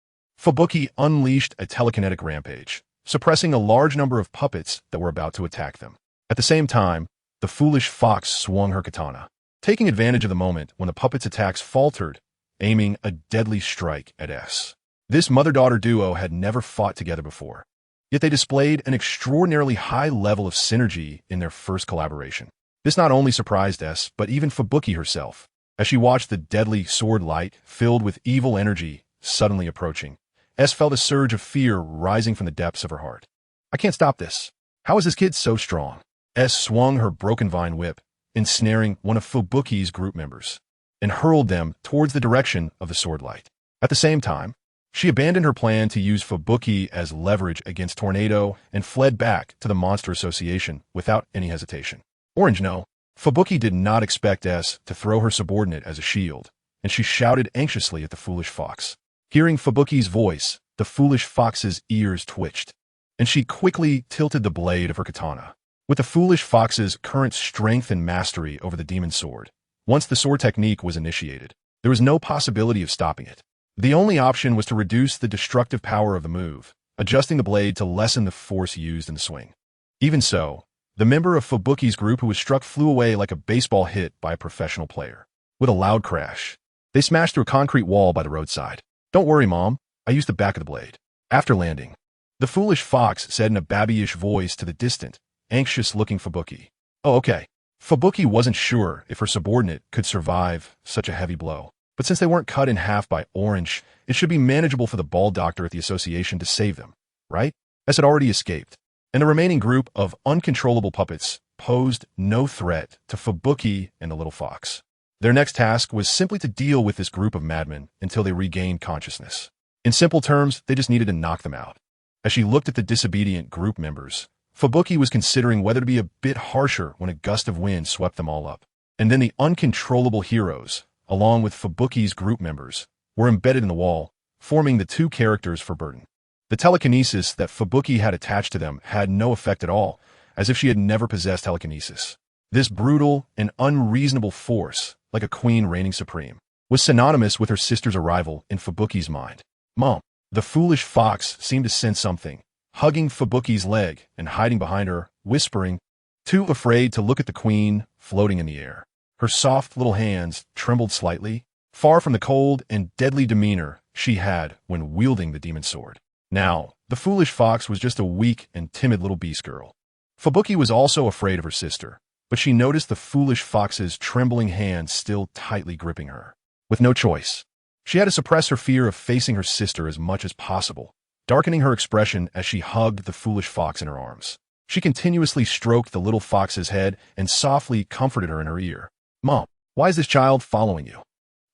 Fubuki unleashed a telekinetic rampage, suppressing a large number of puppets that were about to attack them. At the same time, the foolish fox swung her katana, taking advantage of the moment when the puppets' attacks faltered, aiming a deadly strike at S. This mother-daughter duo had never fought together before, yet they displayed an extraordinarily high level of synergy in their first collaboration. This not only surprised S, but even Fubuki herself, as she watched the deadly sword light, filled with evil energy, suddenly approaching. S felt a surge of fear rising from the depths of her heart. I can't stop this. How is this kid so strong? S swung her broken vine whip, ensnaring one of Fubuki's group members, and hurled them towards the direction of the sword light. At the same time, she abandoned her plan to use Fubuki as leverage against Tornado and fled back to the Monster Association without any hesitation. Orange no. Fubuki did not expect S to throw her subordinate as a shield, and she shouted anxiously at the foolish fox. Hearing Fubuki's voice, the foolish fox's ears twitched, and she quickly tilted the blade of her katana. With the foolish fox's current strength and mastery over the demon sword, once the sword technique was initiated, there was no possibility of stopping it. The only option was to reduce the destructive power of the move, adjusting the blade to lessen the force used in the swing. Even so, the member of Fubuki's group who was struck flew away like a baseball hit by a professional player. With a loud crash, they smashed through a concrete wall by the roadside. Don't worry, Mom. I used the back of the blade. After landing, the foolish fox said in a babyish voice to the distant, anxious-looking Fubuki. Oh, okay. Fubuki wasn't sure if her subordinate could survive such a heavy blow, but since they weren't cut in half by Orange, it should be manageable for the bald doctor at the association to save them, right? S had already escaped, and the remaining group of uncontrollable puppets posed no threat to Fubuki and the little fox. Their next task was simply to deal with this group of madmen until they regained consciousness. In simple terms, they just needed to knock them out. As she looked at the disobedient group members, Fubuki was considering whether to be a bit harsher when a gust of wind swept them all up. And then the uncontrollable heroes, along with Fubuki's group members, were embedded in the wall, forming the two characters for Burton. The telekinesis that Fubuki had attached to them had no effect at all, as if she had never possessed telekinesis. This brutal and unreasonable force, like a queen reigning supreme, was synonymous with her sister's arrival in Fubuki's mind. Mom, the foolish fox seemed to sense something, hugging Fubuki's leg and hiding behind her, whispering, too afraid to look at the queen floating in the air. Her soft little hands trembled slightly, far from the cold and deadly demeanor she had when wielding the demon sword. Now, the foolish fox was just a weak and timid little beast girl. Fubuki was also afraid of her sister, but she noticed the foolish fox's trembling hands still tightly gripping her. With no choice, she had to suppress her fear of facing her sister as much as possible, darkening her expression as she hugged the foolish fox in her arms. She continuously stroked the little fox's head and softly comforted her in her ear. Mom, why is this child following you?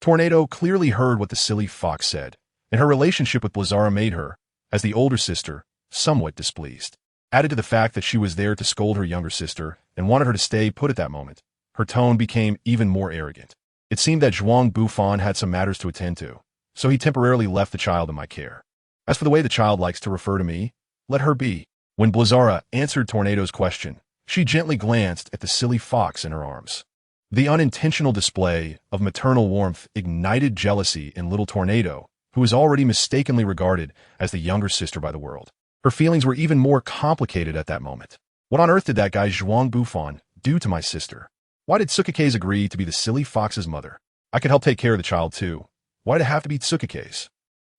Tornado clearly heard what the silly fox said, and her relationship with Blizzara made her, as the older sister, somewhat displeased. Added to the fact that she was there to scold her younger sister and wanted her to stay put at that moment, her tone became even more arrogant. It seemed that Zhuang Bufan had some matters to attend to, so he temporarily left the child in my care. As for the way the child likes to refer to me, let her be. When Blizzara answered Tornado's question, she gently glanced at the silly fox in her arms. The unintentional display of maternal warmth ignited jealousy in little Tornado, who was already mistakenly regarded as the younger sister by the world. Her feelings were even more complicated at that moment. What on earth did that guy Zhuang Bufan do to my sister? Why did Tsukake's agree to be the silly fox's mother? I could help take care of the child too. Why'd it have to be Tsukake's?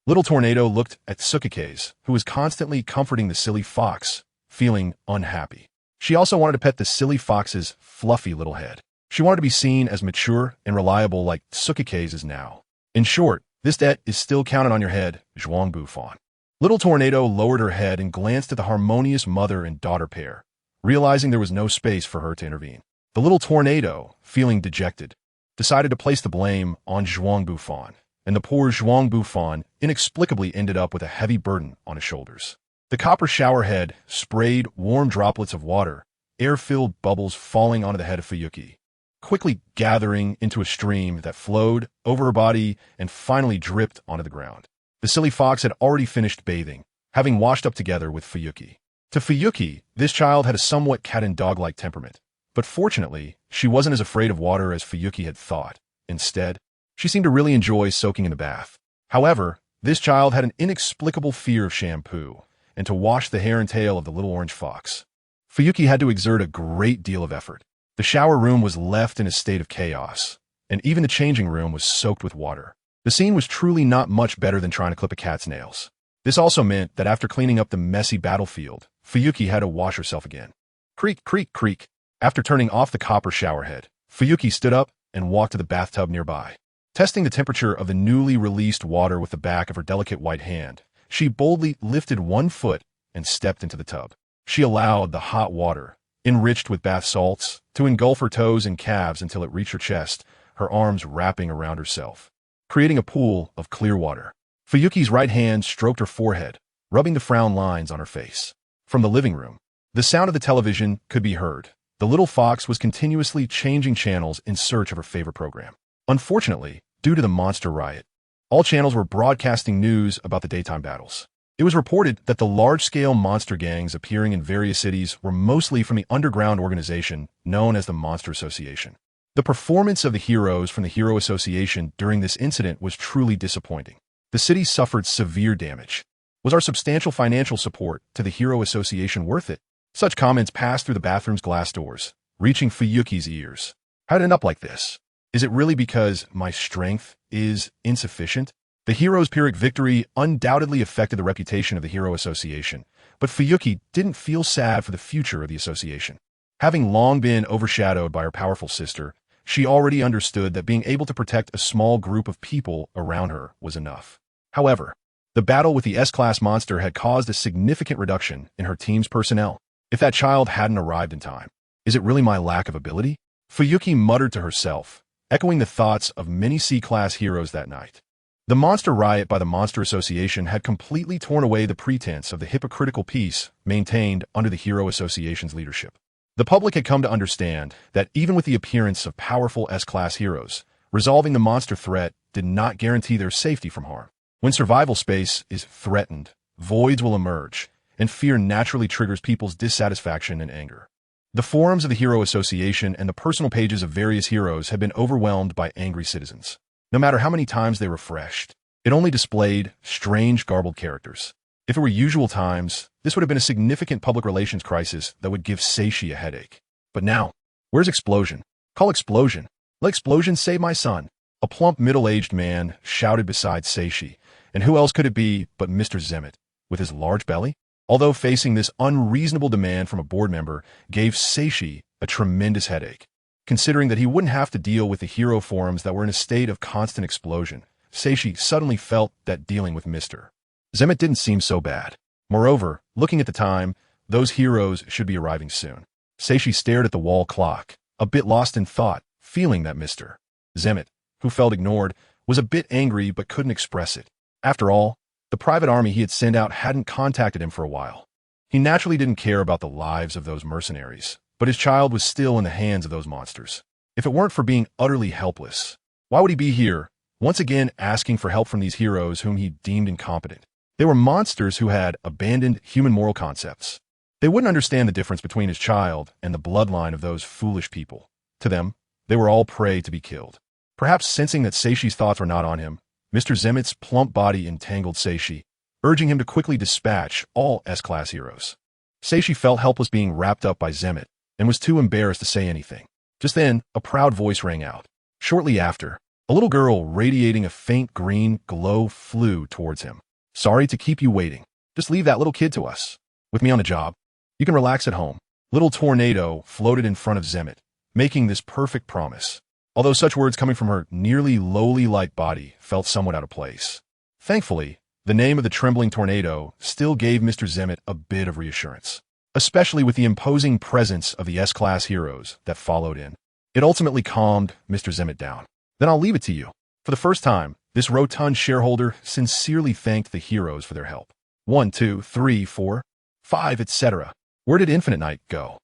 Little Tornado looked at Tsukake's, who was constantly comforting the silly fox, feeling unhappy. She also wanted to pet the silly fox's fluffy little head. She wanted to be seen as mature and reliable like Tsukake's is now. In short, this debt is still counted on your head, Zhuang Bufan. Little Tornado lowered her head and glanced at the harmonious mother and daughter pair, realizing there was no space for her to intervene. The little Tornado, feeling dejected, decided to place the blame on Zhuang Bufan, and the poor Zhuang Bufan inexplicably ended up with a heavy burden on his shoulders. The copper shower head sprayed warm droplets of water, air-filled bubbles falling onto the head of Fuyuki, quickly gathering into a stream that flowed over her body and finally dripped onto the ground. The silly fox had already finished bathing, having washed up together with Fuyuki. To Fuyuki, this child had a somewhat cat-and-dog-like temperament, but fortunately, she wasn't as afraid of water as Fuyuki had thought. Instead, she seemed to really enjoy soaking in the bath. However, this child had an inexplicable fear of shampoo, and to wash the hair and tail of the little orange fox. Fuyuki had to exert a great deal of effort. The shower room was left in a state of chaos, and even the changing room was soaked with water. The scene was truly not much better than trying to clip a cat's nails. This also meant that after cleaning up the messy battlefield, Fuyuki had to wash herself again. Creak, creak, creak. After turning off the copper shower head, Fuyuki stood up and walked to the bathtub nearby. Testing the temperature of the newly released water with the back of her delicate white hand, she boldly lifted one foot and stepped into the tub. She allowed the hot water, enriched with bath salts, to engulf her toes and calves until it reached her chest, her arms wrapping around herself, creating a pool of clear water. Fuyuki's right hand stroked her forehead, rubbing the frown lines on her face. From the living room, the sound of the television could be heard. The little fox was continuously changing channels in search of her favorite program. Unfortunately, due to the monster riot, all channels were broadcasting news about the daytime battles. It was reported that the large-scale monster gangs appearing in various cities were mostly from the underground organization known as the Monster Association. The performance of the heroes from the Hero Association during this incident was truly disappointing. The city suffered severe damage. Was our substantial financial support to the Hero Association worth it? Such comments passed through the bathroom's glass doors, reaching Fuyuki's ears. How'd it end up like this? Is it really because my strength is insufficient? The hero's Pyrrhic victory undoubtedly affected the reputation of the Hero Association, but Fuyuki didn't feel sad for the future of the association. Having long been overshadowed by her powerful sister, she already understood that being able to protect a small group of people around her was enough. However, the battle with the S-Class monster had caused a significant reduction in her team's personnel. If that child hadn't arrived in time, is it really my lack of ability? Fuyuki muttered to herself, echoing the thoughts of many C-Class heroes that night. The monster riot by the Monster Association had completely torn away the pretense of the hypocritical peace maintained under the Hero Association's leadership. The public had come to understand that even with the appearance of powerful S-Class heroes, resolving the monster threat did not guarantee their safety from harm. When survival space is threatened, voids will emerge, and fear naturally triggers people's dissatisfaction and anger. The forums of the Hero Association and the personal pages of various heroes had been overwhelmed by angry citizens. No matter how many times they refreshed, it only displayed strange, garbled characters. If it were usual times, this would have been a significant public relations crisis that would give Seishi a headache. But now, where's Explosion? Call Explosion. Let Explosion save my son. A plump, middle-aged man shouted beside Seishi, and who else could it be but Mr. Zemet, with his large belly? Although facing this unreasonable demand from a board member gave Seishi a tremendous headache. Considering that he wouldn't have to deal with the hero forums that were in a state of constant explosion, Seishi suddenly felt that dealing with Mr. Zemet didn't seem so bad. Moreover, looking at the time, those heroes should be arriving soon. Seishi stared at the wall clock, a bit lost in thought, feeling that Mr. Zemet, who felt ignored, was a bit angry but couldn't express it. After all, the private army he had sent out hadn't contacted him for a while. He naturally didn't care about the lives of those mercenaries, but his child was still in the hands of those monsters. If it weren't for being utterly helpless, why would he be here, once again asking for help from these heroes whom he deemed incompetent? They were monsters who had abandoned human moral concepts. They wouldn't understand the difference between his child and the bloodline of those foolish people. To them, They were all prey to be killed. Perhaps sensing that Seishi's thoughts were not on him, Mr. Zemit's plump body entangled Seishi, urging him to quickly dispatch all S-class heroes. Seishi felt helpless being wrapped up by Zemit, and was too embarrassed to say anything. Just then, a proud voice rang out. Shortly after, a little girl radiating a faint green glow flew towards him. Sorry to keep you waiting. Just leave that little kid to us. With me on the job, you can relax at home. Little Tornado floated in front of Zemit, making this perfect promise. Although such words coming from her nearly lowly-like body felt somewhat out of place. Thankfully, the name of the trembling tornado still gave Mr. Zemit a bit of reassurance, especially with the imposing presence of the S-class heroes that followed in. It ultimately calmed Mr. Zemit down. Then I'll leave it to you. For the first time, this rotund shareholder sincerely thanked the heroes for their help. 1, 2, 3, 4, 5, etc. Where did Infinite Knight go?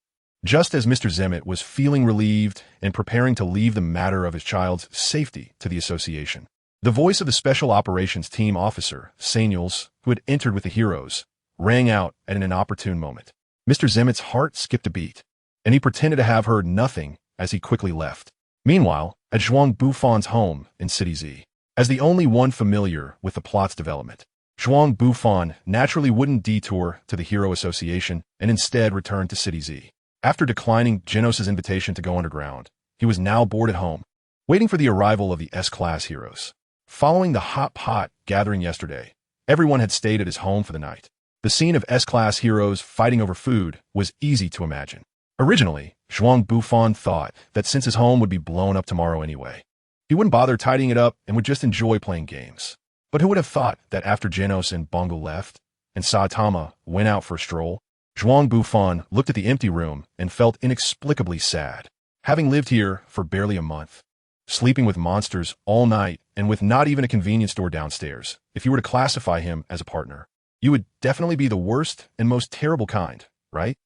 Just as Mr. Zemit was feeling relieved and preparing to leave the matter of his child's safety to the association, the voice of the Special Operations Team officer, Saniels, who had entered with the heroes, rang out at an inopportune moment. Mr. Zemit's heart skipped a beat, and he pretended to have heard nothing as he quickly left. Meanwhile, at Zhuang Bufan's home in City Z, as the only one familiar with the plot's development, Zhuang Bufan naturally wouldn't detour to the Hero Association and instead returned to City Z. After declining Genos' invitation to go underground, he was now bored at home, waiting for the arrival of the S-class heroes. Following the hot pot gathering yesterday, everyone had stayed at his home for the night. The scene of S-class heroes fighting over food was easy to imagine. Originally, Zhuang Bufan thought that since his home would be blown up tomorrow anyway, he wouldn't bother tidying it up and would just enjoy playing games. But who would have thought that after Genos and Bongo left, and Saitama went out for a stroll, Zhuang Bufan looked at the empty room and felt inexplicably sad. Having lived here for barely a month, sleeping with monsters all night and with not even a convenience store downstairs, if you were to classify him as a partner, you would definitely be the worst and most terrible kind, right?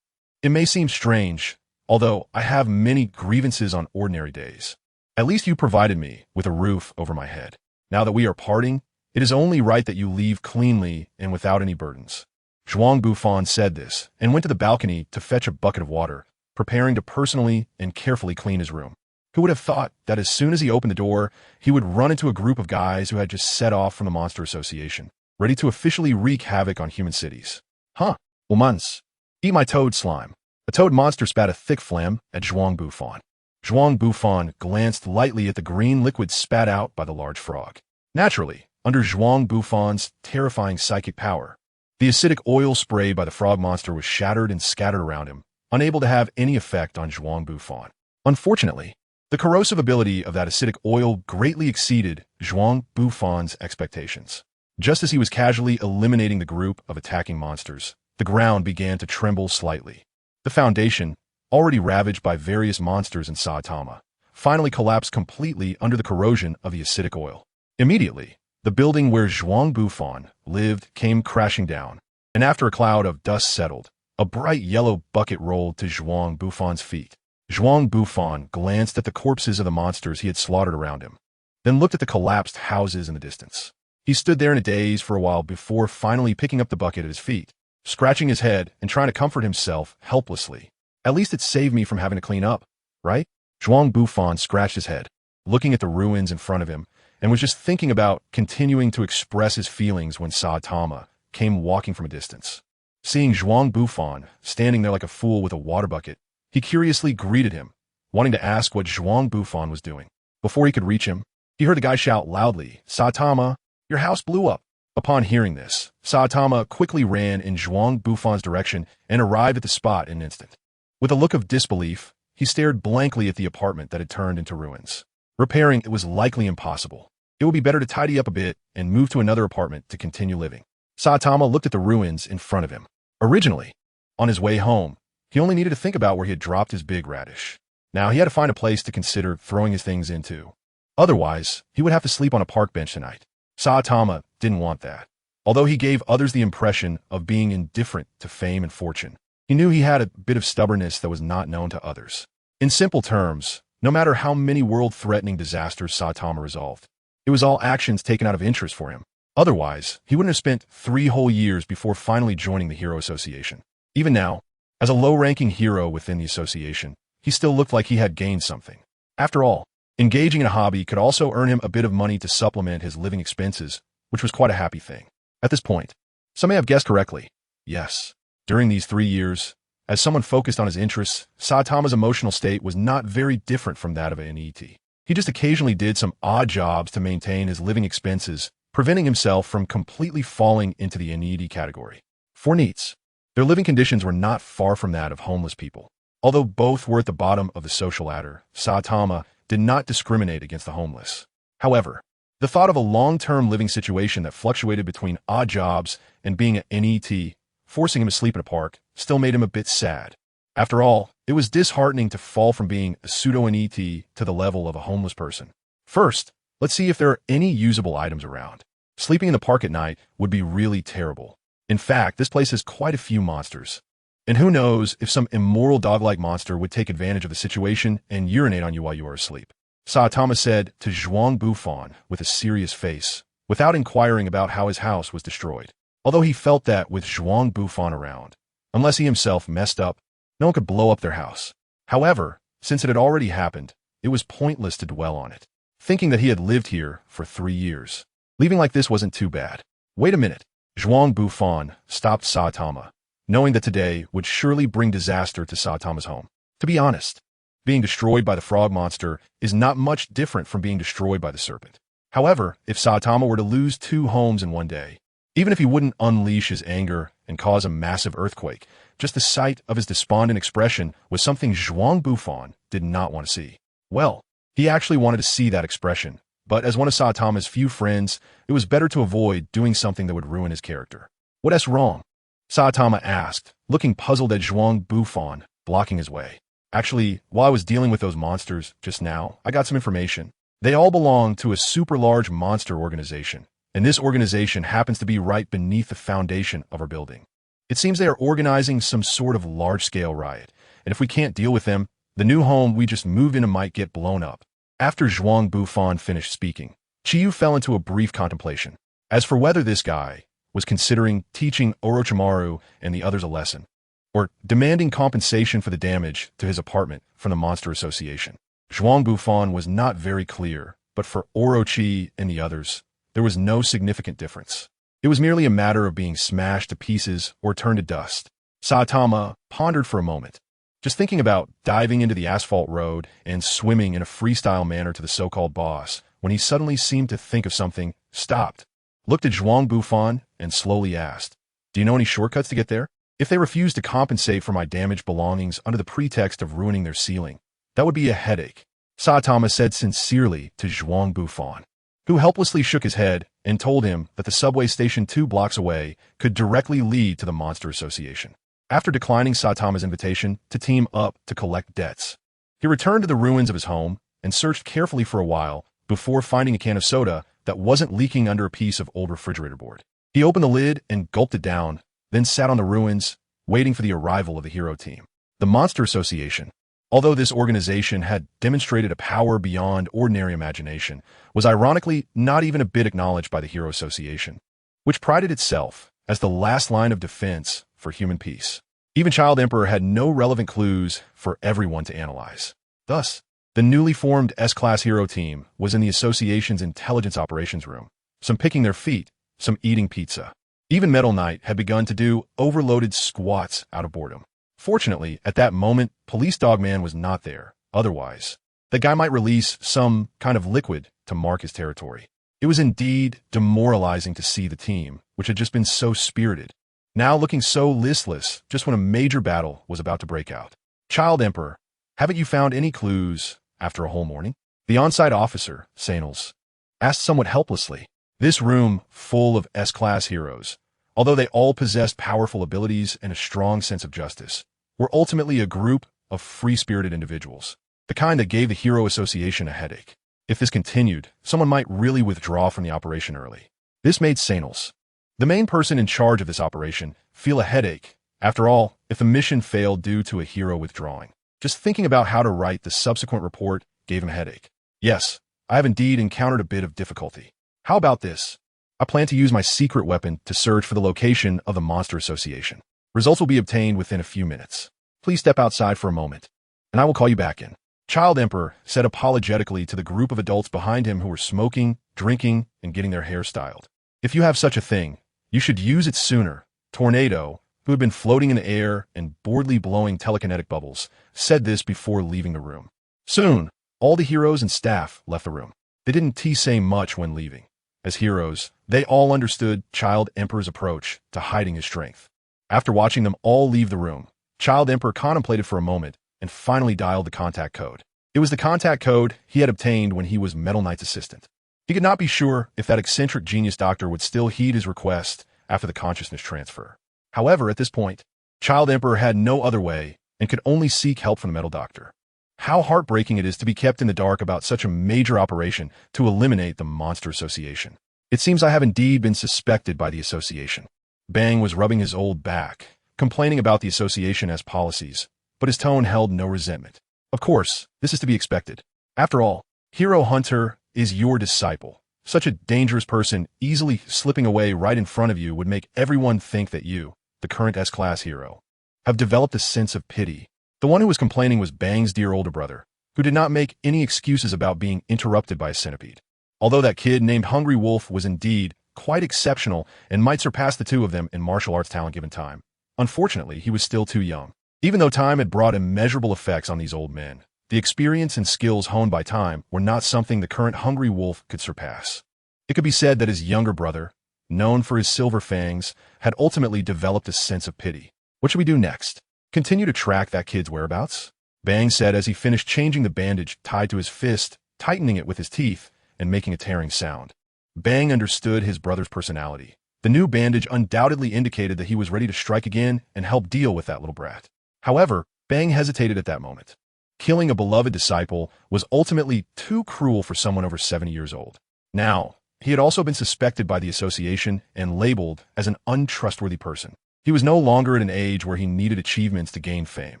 It may seem strange, although I have many grievances on ordinary days. At least you provided me with a roof over my head. Now that we are parting, it is only right that you leave cleanly and without any burdens. Zhuang Bufan said this and went to the balcony to fetch a bucket of water, preparing to personally and carefully clean his room. Who would have thought that as soon as he opened the door, he would run into a group of guys who had just set off from the Monster Association, ready to officially wreak havoc on human cities? Huh. Womans. Eat my toad slime. A toad monster spat a thick phlegm at Zhuang Bufan. Zhuang Bufan glanced lightly at the green liquid spat out by the large frog. Naturally, under Zhuang Bufan's terrifying psychic power, the acidic oil sprayed by the frog monster was shattered and scattered around him, unable to have any effect on Zhuang Bufan. Unfortunately, the corrosive ability of that acidic oil greatly exceeded Zhuang Bufan's expectations. Just as he was casually eliminating the group of attacking monsters, the ground began to tremble slightly. The foundation, already ravaged by various monsters in Saitama, finally collapsed completely under the corrosion of the acidic oil. Immediately, the building where Zhuang Bufan lived came crashing down, and after a cloud of dust settled, a bright yellow bucket rolled to Zhuang Bufan's feet. Zhuang Bufan glanced at the corpses of the monsters he had slaughtered around him, then looked at the collapsed houses in the distance. He stood there in a daze for a while before finally picking up the bucket at his feet, scratching his head and trying to comfort himself helplessly. At least it saved me from having to clean up, right? Zhuang Bufan scratched his head, looking at the ruins in front of him, and was just thinking about continuing to express his feelings when Saitama came walking from a distance. Seeing Zhuang Bufan standing there like a fool with a water bucket, he curiously greeted him, wanting to ask what Zhuang Bufan was doing. Before he could reach him, he heard the guy shout loudly, "Saitama, your house blew up." Upon hearing this, Saitama quickly ran in Zhuang Bufan's direction and arrived at the spot in an instant. With a look of disbelief, he stared blankly at the apartment that had turned into ruins. Repairing it was likely impossible. It would be better to tidy up a bit and move to another apartment to continue living. Saitama looked at the ruins in front of him. Originally, on his way home, he only needed to think about where he had dropped his big radish. Now he had to find a place to consider throwing his things into. Otherwise, he would have to sleep on a park bench tonight. Saitama didn't want that. Although he gave others the impression of being indifferent to fame and fortune, he knew he had a bit of stubbornness that was not known to others. In simple terms, no matter how many world-threatening disasters Saitama resolved, it was all actions taken out of interest for him. Otherwise, he wouldn't have spent 3 whole years before finally joining the Hero Association. Even now, as a low-ranking hero within the association, he still looked like he had gained something. After all, engaging in a hobby could also earn him a bit of money to supplement his living expenses, which was quite a happy thing. At this point, some may have guessed correctly. Yes, during these 3 years, as someone focused on his interests, Saitama's emotional state was not very different from that of an ET. He just occasionally did some odd jobs to maintain his living expenses, preventing himself from completely falling into the needy category. For NEETs, their living conditions were not far from that of homeless people. Although both were at the bottom of the social ladder, Saitama did not discriminate against the homeless. However, the thought of a long-term living situation that fluctuated between odd jobs and being an NET, forcing him to sleep in a park, still made him a bit sad. After all, it was disheartening to fall from being a pseudo-NET to the level of a homeless person. First, let's see if there are any usable items around. Sleeping in the park at night would be really terrible. In fact, this place has quite a few monsters. And who knows if some immoral dog-like monster would take advantage of the situation and urinate on you while you are asleep. Saitama said to Zhuang Bufan with a serious face, without inquiring about how his house was destroyed. Although he felt that with Zhuang Bufan around, unless he himself messed up, no one could blow up their house. However, since it had already happened, it was pointless to dwell on it. Thinking that he had lived here for 3 years, leaving like this wasn't too bad. Wait a minute. Zhuang Bufan stopped Saitama, knowing that today would surely bring disaster to Saitama's home. To be honest, being destroyed by the frog monster is not much different from being destroyed by the serpent. However, if Saitama were to lose 2 homes in one day, even if he wouldn't unleash his anger and cause a massive earthquake, just the sight of his despondent expression was something Zhuang Bufan did not want to see. Well, he actually wanted to see that expression, but as one of Saitama's few friends, it was better to avoid doing something that would ruin his character. What's wrong? Saitama asked, looking puzzled at Zhuang Bufan, blocking his way. Actually, while I was dealing with those monsters just now, I got some information. They all belong to a super large monster organization, and this organization happens to be right beneath the foundation of our building. It seems they are organizing some sort of large-scale riot, and if we can't deal with them, the new home we just moved into might get blown up. After Zhuang Bufan finished speaking, Chiyu fell into a brief contemplation. As for whether this guy was considering teaching Orochimaru and the others a lesson, or demanding compensation for the damage to his apartment from the Monster Association. Zhuang Bufan was not very clear, but for Orochi and the others, there was no significant difference. It was merely a matter of being smashed to pieces or turned to dust. Saitama pondered for a moment, just thinking about diving into the asphalt road and swimming in a freestyle manner to the so-called boss, when he suddenly seemed to think of something, stopped, looked at Zhuang Bufan, and slowly asked, "Do you know any shortcuts to get there? If they refuse to compensate for my damaged belongings under the pretext of ruining their ceiling, that would be a headache," Saitama said sincerely to Zhuang Bufan, who helplessly shook his head and told him that the subway station 2 blocks away could directly lead to the Monster Association. After declining Saitama's invitation to team up to collect debts, he returned to the ruins of his home and searched carefully for a while before finding a can of soda that wasn't leaking under a piece of old refrigerator board. He opened the lid and gulped it down, then sat on the ruins, waiting for the arrival of the hero team. The Monster Association, although this organization had demonstrated a power beyond ordinary imagination, was ironically not even a bit acknowledged by the Hero Association, which prided itself as the last line of defense for human peace. Even Child Emperor had no relevant clues for everyone to analyze. Thus, the newly formed S-Class Hero team was in the association's intelligence operations room, some picking their feet, some eating pizza. Even Metal Knight had begun to do overloaded squats out of boredom. Fortunately, at that moment, Police Dogman was not there. Otherwise, the guy might release some kind of liquid to mark his territory. It was indeed demoralizing to see the team, which had just been so spirited, now looking so listless just when a major battle was about to break out. "Child Emperor, haven't you found any clues after a whole morning?" The on-site officer, Sanels, asked somewhat helplessly. This room, full of S-Class heroes, although they all possessed powerful abilities and a strong sense of justice, were ultimately a group of free-spirited individuals, the kind that gave the Hero Association a headache. If this continued, someone might really withdraw from the operation early. This made Sanels, the main person in charge of this operation, feel a headache. After all, if the mission failed due to a hero withdrawing, just thinking about how to write the subsequent report gave him a headache. "Yes, I have indeed encountered a bit of difficulty. How about this? I plan to use my secret weapon to search for the location of the Monster Association. Results will be obtained within a few minutes. Please step outside for a moment, and I will call you back in." Child Emperor said apologetically to the group of adults behind him who were smoking, drinking, and getting their hair styled. If you have such a thing, you should use it sooner. Tornado, who had been floating in the air and boredly blowing telekinetic bubbles, said this before leaving the room. Soon, all the heroes and staff left the room. They didn't say much when leaving. As heroes, they all understood Child Emperor's approach to hiding his strength. After watching them all leave the room, Child Emperor contemplated for a moment and finally dialed the contact code. It was the contact code he had obtained when he was Metal Knight's assistant. He could not be sure if that eccentric genius doctor would still heed his request after the consciousness transfer. However, at this point, Child Emperor had no other way and could only seek help from the Metal Doctor. How heartbreaking it is to be kept in the dark about such a major operation to eliminate the Monster Association. It seems I have indeed been suspected by the association. Bang was rubbing his old back, complaining about the association as policies, but his tone held no resentment. Of course, this is to be expected. After all, Hero Hunter is your disciple. Such a dangerous person easily slipping away right in front of you would make everyone think that you, the current S-Class hero, have developed a sense of pity. The one who was complaining was Bang's dear older brother, who did not make any excuses about being interrupted by a centipede. Although that kid named Hungry Wolf was indeed quite exceptional and might surpass the two of them in martial arts talent given time, unfortunately, he was still too young. Even though time had brought immeasurable effects on these old men, the experience and skills honed by time were not something the current Hungry Wolf could surpass. It could be said that his younger brother, known for his silver fangs, had ultimately developed a sense of pity. What should we do next? Continue to track that kid's whereabouts? Bang said as he finished changing the bandage tied to his fist, tightening it with his teeth, and making a tearing sound. Bang understood his brother's personality. The new bandage undoubtedly indicated that he was ready to strike again and help deal with that little brat. However, Bang hesitated at that moment. Killing a beloved disciple was ultimately too cruel for someone over 70 years old. Now, he had also been suspected by the association and labeled as an untrustworthy person. He was no longer at an age where he needed achievements to gain fame.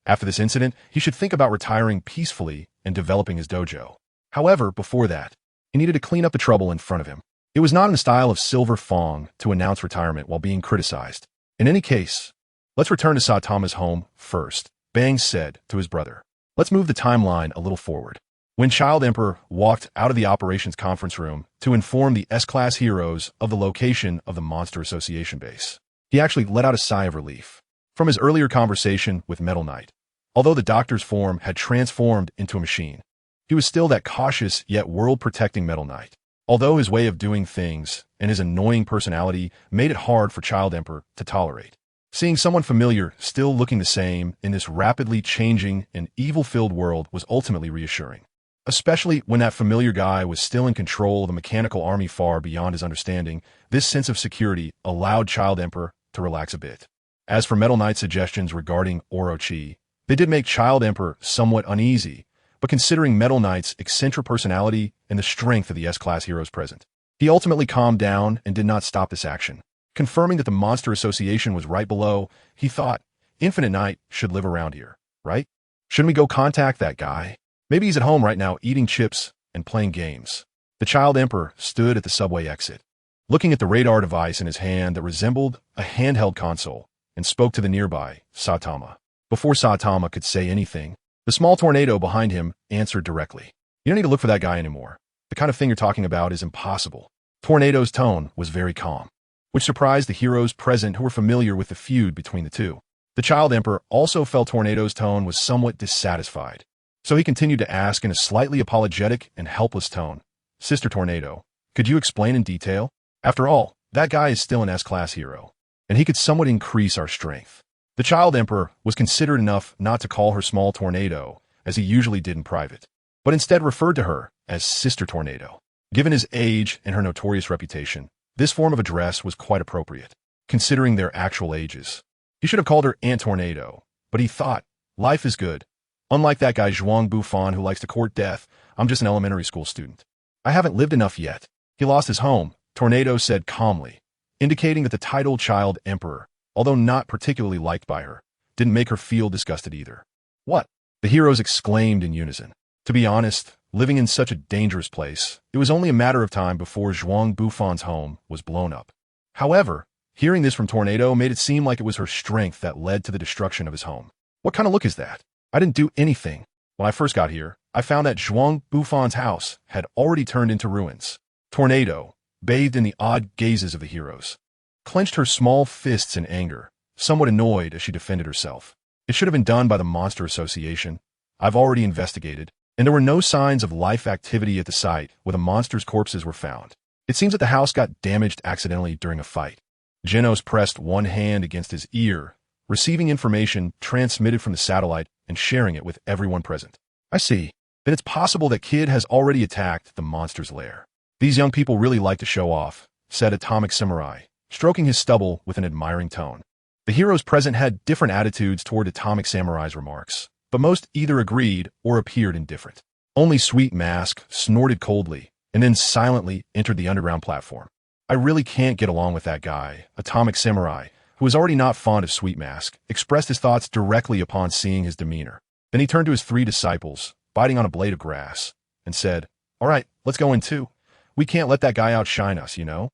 After this incident, he should think about retiring peacefully and developing his dojo. However, before that, he needed to clean up the trouble in front of him. It was not in the style of Silver Fong to announce retirement while being criticized. In any case, let's return to Saitama's home first, Bang said to his brother. Let's move the timeline a little forward. When Child Emperor walked out of the operations conference room to inform the S-Class heroes of the location of the Monster Association base, he actually let out a sigh of relief. From his earlier conversation with Metal Knight, although the doctor's form had transformed into a machine, he was still that cautious yet world-protecting Metal Knight. Although his way of doing things and his annoying personality made it hard for Child Emperor to tolerate. Seeing someone familiar still looking the same in this rapidly changing and evil-filled world was ultimately reassuring. Especially when that familiar guy was still in control of the mechanical army far beyond his understanding, this sense of security allowed Child Emperor to relax a bit. As for Metal Knight's suggestions regarding Orochi, they did make Child Emperor somewhat uneasy, but considering Metal Knight's eccentric personality and the strength of the S-Class heroes present, he ultimately calmed down and did not stop this action. Confirming that the Monster Association was right below, he thought, Infinite Knight should live around here, right? Shouldn't we go contact that guy? Maybe he's at home right now eating chips and playing games. The Child Emperor stood at the subway exit, looking at the radar device in his hand that resembled a handheld console, and spoke to the nearby Saitama. Before Saitama could say anything, the small tornado behind him answered directly. You don't need to look for that guy anymore. The kind of thing you're talking about is impossible. Tornado's tone was very calm, which surprised the heroes present who were familiar with the feud between the two. The Child Emperor also felt Tornado's tone was somewhat dissatisfied, so he continued to ask in a slightly apologetic and helpless tone, Sister Tornado, could you explain in detail? After all, that guy is still an S-Class hero, and he could somewhat increase our strength. The Child Emperor was considerate enough not to call her Small Tornado, as he usually did in private, but instead referred to her as Sister Tornado. Given his age and her notorious reputation, this form of address was quite appropriate, considering their actual ages. He should have called her Aunt Tornado, but he thought, life is good. Unlike that guy Zhuang Bufan who likes to court death, I'm just an elementary school student. I haven't lived enough yet. He lost his home, Tornado said calmly, indicating that the titled Child Emperor, although not particularly liked by her, didn't make her feel disgusted either. What? The heroes exclaimed in unison. To be honest, living in such a dangerous place, it was only a matter of time before Zhuang Bufan's home was blown up. However, hearing this from Tornado made it seem like it was her strength that led to the destruction of his home. What kind of look is that? I didn't do anything. When I first got here, I found that Zhuang Bufan's house had already turned into ruins. Tornado, bathed in the odd gazes of the heroes, clenched her small fists in anger, somewhat annoyed as she defended herself. It should have been done by the Monster Association. I've already investigated, and there were no signs of life activity at the site where the monsters' corpses were found. It seems that the house got damaged accidentally during a fight. Genos pressed one hand against his ear, receiving information transmitted from the satellite and sharing it with everyone present. I see. Then it's possible that Kid has already attacked the monster's lair. These young people really like to show off, said Atomic Samurai, stroking his stubble with an admiring tone. The heroes present had different attitudes toward Atomic Samurai's remarks, but most either agreed or appeared indifferent. Only Sweet Mask snorted coldly and then silently entered the underground platform. I really can't get along with that guy. Atomic Samurai, who was already not fond of Sweet Mask, expressed his thoughts directly upon seeing his demeanor. Then he turned to his three disciples, biting on a blade of grass, and said, "All right, let's go in too. We can't let that guy outshine us, you know?"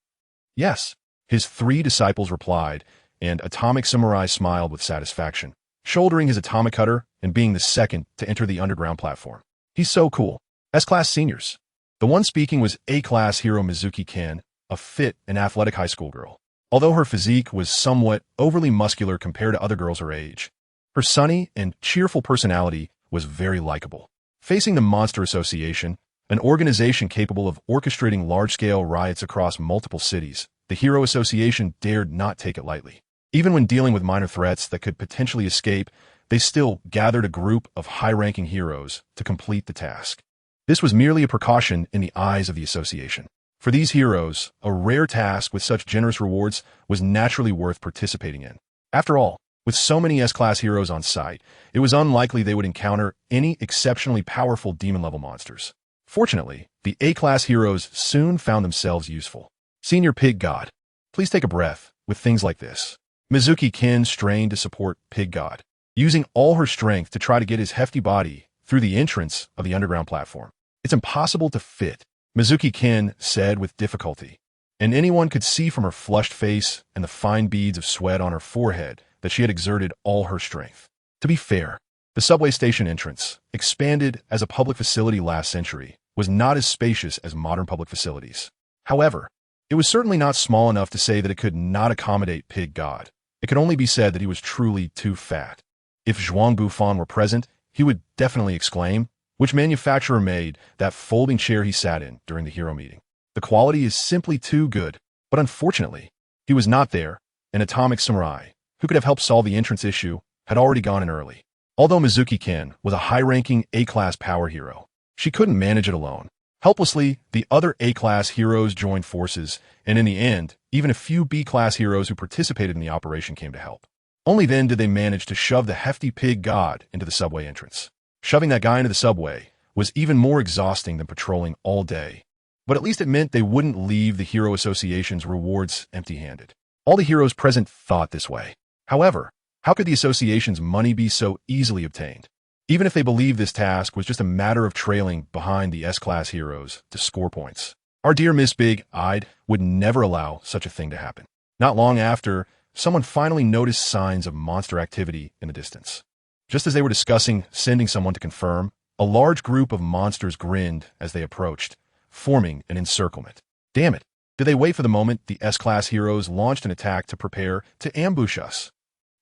"Yes," his three disciples replied, and Atomic Samurai smiled with satisfaction, shouldering his atomic cutter and being the second to enter the underground platform. "He's so cool." S-class seniors. The one speaking was A-class hero Mizuki Ken, a fit and athletic high school girl. Although her physique was somewhat overly muscular compared to other girls her age, her sunny and cheerful personality was very likable. Facing the Monster Association, an organization capable of orchestrating large-scale riots across multiple cities, the Hero Association dared not take it lightly. Even when dealing with minor threats that could potentially escape, they still gathered a group of high-ranking heroes to complete the task. This was merely a precaution in the eyes of the association. For these heroes, a rare task with such generous rewards was naturally worth participating in. After all, with so many S-class heroes on site, it was unlikely they would encounter any exceptionally powerful demon-level monsters. Fortunately, the A-class heroes soon found themselves useful. Senior Pig God, please take a breath with things like this. Mizuki Ken strained to support Pig God, using all her strength to try to get his hefty body through the entrance of the underground platform. "It's impossible to fit," Mizuki Ken said with difficulty, and anyone could see from her flushed face and the fine beads of sweat on her forehead that she had exerted all her strength. To be fair, the subway station entrance, expanded as a public facility last century, was not as spacious as modern public facilities. However, it was certainly not small enough to say that it could not accommodate Pig God. It could only be said that he was truly too fat. If Zhuang Bufan were present, he would definitely exclaim, "Which manufacturer made that folding chair he sat in during the hero meeting? The quality is simply too good." But unfortunately, he was not there, and Atomic Samurai, who could have helped solve the entrance issue, had already gone in early. Although Mizuki Ken was a high-ranking A-class power hero, she couldn't manage it alone. Helplessly, the other A-class heroes joined forces, and in the end, even a few B-class heroes who participated in the operation came to help. Only then did they manage to shove the hefty Pig God into the subway entrance. Shoving that guy into the subway was even more exhausting than patrolling all day. But at least it meant they wouldn't leave the Hero Association's rewards empty-handed. All the heroes present thought this way. However, how could the association's money be so easily obtained? Even if they believed this task was just a matter of trailing behind the S-class heroes to score points. Our dear Miss Big-Eyed would never allow such a thing to happen. Not long after, someone finally noticed signs of monster activity in the distance. Just as they were discussing sending someone to confirm, a large group of monsters grinned as they approached, forming an encirclement. Damn it! Did they wait for the moment the S-class heroes launched an attack to prepare to ambush us?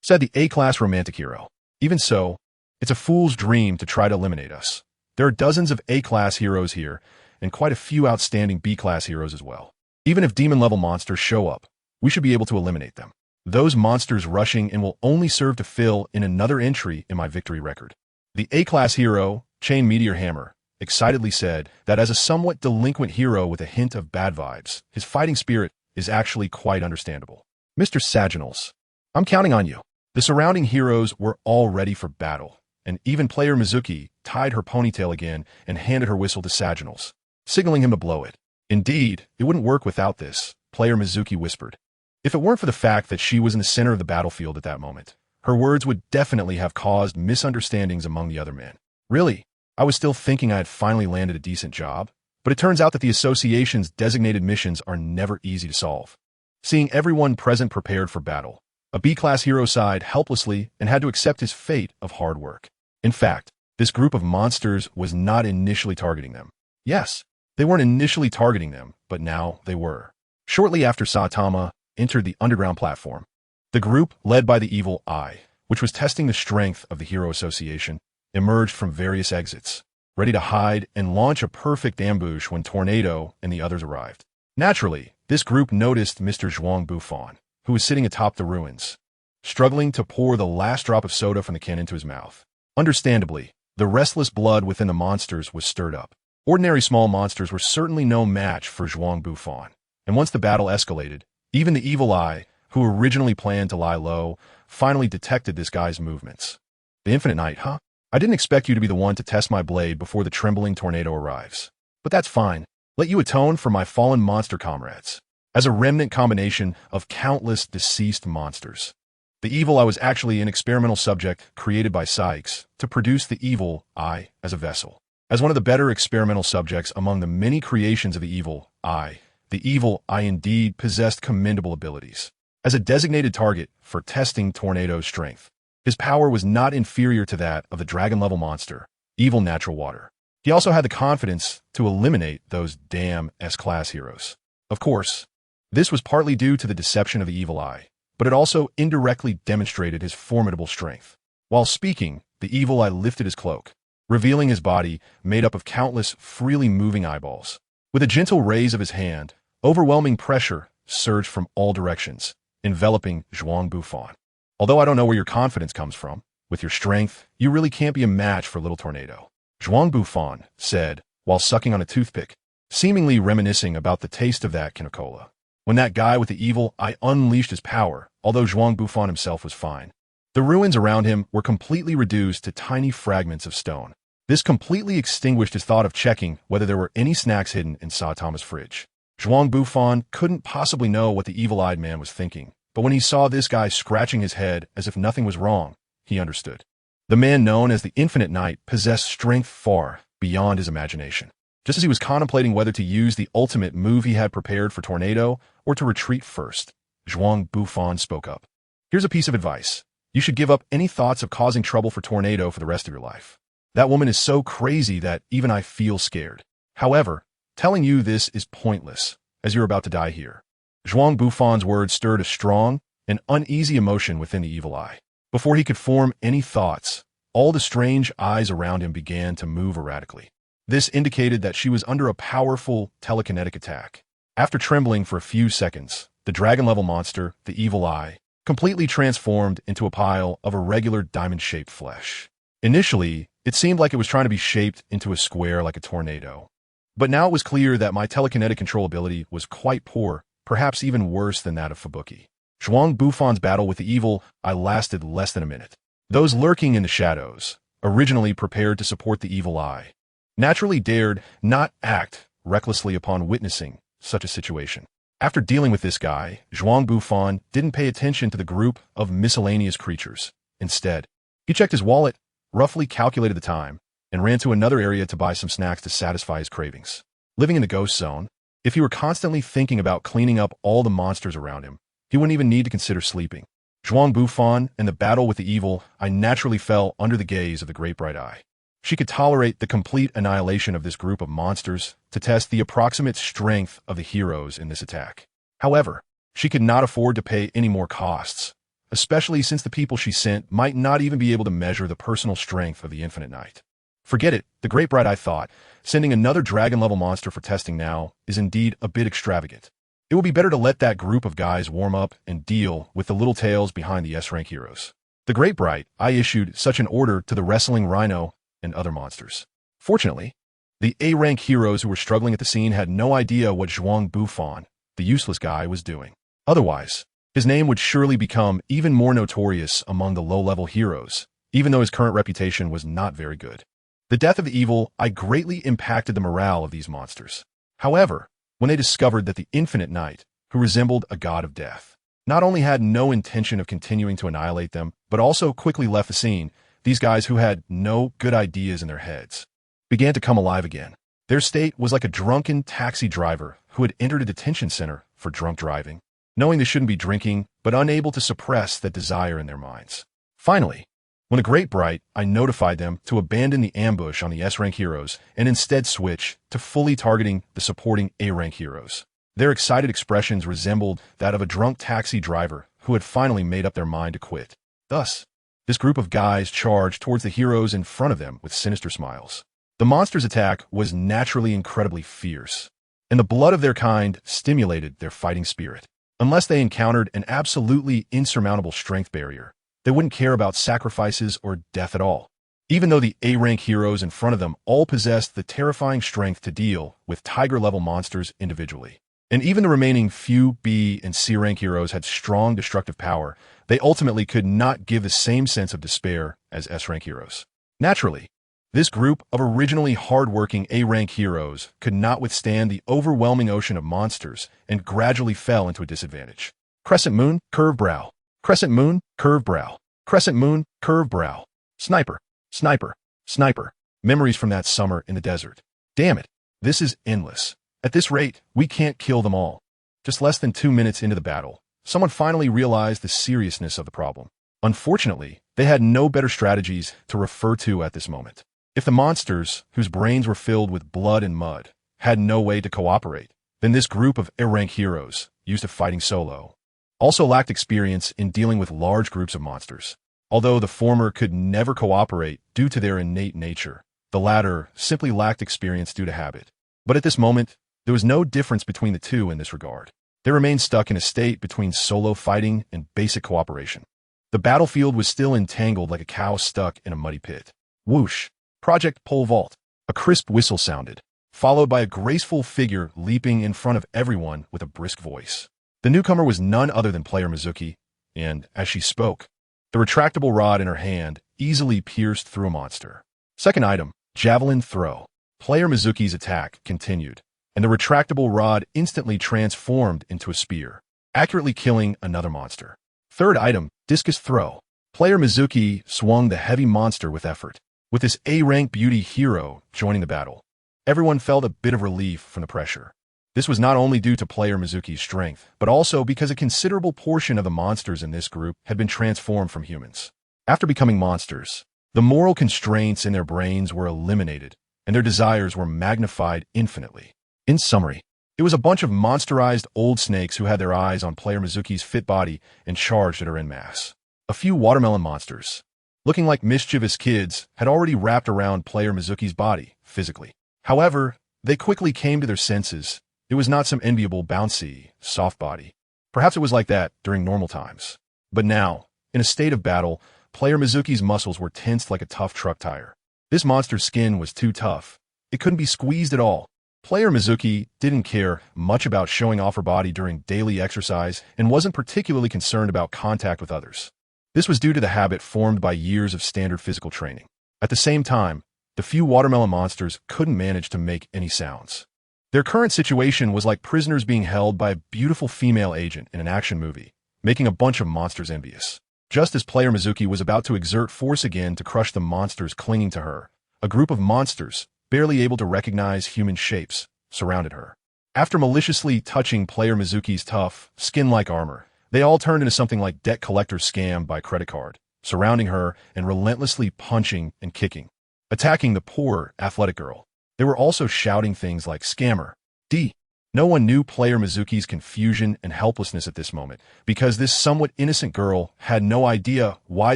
Said the A-class romantic hero. Even so, it's a fool's dream to try to eliminate us. There are dozens of A-class heroes here, and quite a few outstanding B-class heroes as well. Even if demon-level monsters show up, we should be able to eliminate them. Those monsters rushing in will only serve to fill in another entry in my victory record. The A-class hero, Chain Meteor Hammer, excitedly said that as a somewhat delinquent hero with a hint of bad vibes, his fighting spirit is actually quite understandable. Mr. Saginals, I'm counting on you. The surrounding heroes were all ready for battle, and even player Mizuki tied her ponytail again and handed her whistle to Saginals, signaling him to blow it. Indeed, it wouldn't work without this, player Mizuki whispered. If it weren't for the fact that she was in the center of the battlefield at that moment, her words would definitely have caused misunderstandings among the other men. Really, I was still thinking I had finally landed a decent job, but it turns out that the association's designated missions are never easy to solve. Seeing everyone present prepared for battle, a B-class hero sighed helplessly and had to accept his fate of hard work. In fact, This group of monsters was not initially targeting them. Yes, they weren't initially targeting them, but now they were. Shortly after Saitama entered the underground platform, the group, led by the Evil Eye, which was testing the strength of the Hero Association, emerged from various exits, ready to hide and launch a perfect ambush when Tornado and the others arrived. Naturally, this group noticed Mr. Zhuang Bufan, who was sitting atop the ruins, struggling to pour the last drop of soda from the can into his mouth. Understandably, the restless blood within the monsters was stirred up. Ordinary small monsters were certainly no match for Zhuang Bufan, and once the battle escalated, even the Evil Eye, who originally planned to lie low, finally detected this guy's movements. The Infinite Knight, huh? I didn't expect you to be the one to test my blade before the trembling tornado arrives. But that's fine. Let you atone for my fallen monster comrades. As a remnant combination of countless deceased monsters, the Evil Eye was actually an experimental subject created by Sykes to produce the Evil Eye as a vessel. As one of the better experimental subjects among the many creations of the Evil Eye, the Evil Eye indeed possessed commendable abilities. As a designated target for testing Tornado's strength, his power was not inferior to that of the dragon-level monster, Evil Natural Water. He also had the confidence to eliminate those damn S-class heroes. Of course, this was partly due to the deception of the Evil Eye, but it also indirectly demonstrated his formidable strength. While speaking, the Evil Eye lifted his cloak, revealing his body made up of countless freely moving eyeballs. With a gentle raise of his hand, overwhelming pressure surged from all directions, enveloping Zhuang Bufan. Although I don't know where your confidence comes from, with your strength, you really can't be a match for little Tornado, Zhuang Bufan said, while sucking on a toothpick, seemingly reminiscing about the taste of that Coca-Cola. When that guy with the Evil Eye unleashed his power, although Zhuang Bufan himself was fine, the ruins around him were completely reduced to tiny fragments of stone. This completely extinguished his thought of checking whether there were any snacks hidden in Saitama's fridge. Zhuang Bufan couldn't possibly know what the evil-eyed man was thinking, but when he saw this guy scratching his head as if nothing was wrong, he understood. The man known as the Infinite Knight possessed strength far beyond his imagination. Just as he was contemplating whether to use the ultimate move he had prepared for Tornado or to retreat first, Zhuang Bufan spoke up. Here's a piece of advice. You should give up any thoughts of causing trouble for Tornado for the rest of your life. That woman is so crazy that even I feel scared. However, telling you this is pointless, as you're about to die here. Zhuang Bufan's words stirred a strong and uneasy emotion within the evil eye. Before he could form any thoughts, all the strange eyes around him began to move erratically. This indicated that she was under a powerful telekinetic attack. After trembling for a few seconds, the dragon-level monster, the evil eye, completely transformed into a pile of irregular diamond-shaped flesh. Initially, it seemed like it was trying to be shaped into a square like a tornado. But now it was clear that my telekinetic control ability was quite poor, perhaps even worse than that of Fubuki. Zhuang Bufan's battle with the evil eye lasted less than a minute. Those lurking in the shadows, originally prepared to support the evil eye, naturally dared not act recklessly upon witnessing such a situation. After dealing with this guy, Zhuang Bufan didn't pay attention to the group of miscellaneous creatures. Instead, he checked his wallet, roughly calculated the time, and ran to another area to buy some snacks to satisfy his cravings. Living in the ghost zone, if he were constantly thinking about cleaning up all the monsters around him, he wouldn't even need to consider sleeping. Zhuang Bufan and the battle with the evil eye naturally fell under the gaze of the Great Bright Eye. She could tolerate the complete annihilation of this group of monsters to test the approximate strength of the heroes in this attack. However, she could not afford to pay any more costs, especially since the people she sent might not even be able to measure the personal strength of the Infinite Knight. Forget it, the Great Bright Eye thought, sending another dragon-level monster for testing now is indeed a bit extravagant. It will be better to let that group of guys warm up and deal with the little tails behind the S-rank heroes. The Great Bright Eye issued such an order to the wrestling rhino and other monsters. Fortunately, the A-rank heroes who were struggling at the scene had no idea what Zhuang Bufan, the useless guy, was doing. Otherwise, his name would surely become even more notorious among the low-level heroes, even though his current reputation was not very good. The death of the evil eye greatly impacted the morale of these monsters. However, when they discovered that the Infinite Knight, who resembled a god of death, not only had no intention of continuing to annihilate them, but also quickly left the scene, these guys who had no good ideas in their heads began to come alive again. Their state was like a drunken taxi driver who had entered a detention center for drunk driving, knowing they shouldn't be drinking, but unable to suppress that desire in their minds. Finally, When a great bright, I notified them to abandon the ambush on the S-rank heroes and instead switch to fully targeting the supporting A-rank heroes. Their excited expressions resembled that of a drunk taxi driver who had finally made up their mind to quit. Thus, this group of guys charged towards the heroes in front of them with sinister smiles. The monster's attack was naturally incredibly fierce, and the blood of their kind stimulated their fighting spirit. Unless they encountered an absolutely insurmountable strength barrier, they wouldn't care about sacrifices or death at all. Even though the A-rank heroes in front of them all possessed the terrifying strength to deal with tiger-level monsters individually, and even the remaining few B and C-rank heroes had strong destructive power, they ultimately could not give the same sense of despair as S-rank heroes. Naturally, this group of originally hard-working A-rank heroes could not withstand the overwhelming ocean of monsters and gradually fell into a disadvantage. Crescent moon, curved brow. Crescent moon, curved brow. Crescent moon, curved brow. Sniper, sniper, sniper. Memories from that summer in the desert. Damn it, this is endless. At this rate, we can't kill them all. Just less than 2 minutes into the battle, someone finally realized the seriousness of the problem. Unfortunately, they had no better strategies to refer to at this moment. If the monsters, whose brains were filled with blood and mud, had no way to cooperate, then this group of A-rank heroes, used to fighting solo, also lacked experience in dealing with large groups of monsters. Although the former could never cooperate due to their innate nature, the latter simply lacked experience due to habit. But at this moment, there was no difference between the two in this regard. They remained stuck in a state between solo fighting and basic cooperation. The battlefield was still entangled like a cow stuck in a muddy pit. Whoosh! Project Pole Vault. A crisp whistle sounded, followed by a graceful figure leaping in front of everyone with a brisk voice. The newcomer was none other than Player Mizuki, and, as she spoke, the retractable rod in her hand easily pierced through a monster. Second item, Javelin Throw. Player Mizuki's attack continued, and the retractable rod instantly transformed into a spear, accurately killing another monster. Third item, Discus Throw. Player Mizuki swung the heavy monster with effort. With this A-rank beauty hero joining the battle, everyone felt a bit of relief from the pressure. This was not only due to Player Mizuki's strength, but also because a considerable portion of the monsters in this group had been transformed from humans. After becoming monsters, the moral constraints in their brains were eliminated, and their desires were magnified infinitely. In summary, it was a bunch of monsterized old snakes who had their eyes on Player Mizuki's fit body and charged at her en masse. A few watermelon monsters, looking like mischievous kids, had already wrapped around Player Mizuki's body, physically. However, they quickly came to their senses. It was not some enviable, bouncy, soft body. Perhaps it was like that during normal times. But now, in a state of battle, Player Mizuki's muscles were tensed like a tough truck tire. This monster's skin was too tough. It couldn't be squeezed at all. Player Mizuki didn't care much about showing off her body during daily exercise and wasn't particularly concerned about contact with others. This was due to the habit formed by years of standard physical training. At the same time, the few watermelon monsters couldn't manage to make any sounds. Their current situation was like prisoners being held by a beautiful female agent in an action movie, making a bunch of monsters envious. Just as Player Mizuki was about to exert force again to crush the monsters clinging to her, a group of monsters, barely able to recognize human shapes, surrounded her. After maliciously touching Player Mizuki's tough, skin-like armor, they all turned into something like debt collector scam by credit card, surrounding her and relentlessly punching and kicking, attacking the poor, athletic girl. They were also shouting things like scammer, D. No one knew Player Mizuki's confusion and helplessness at this moment, because this somewhat innocent girl had no idea why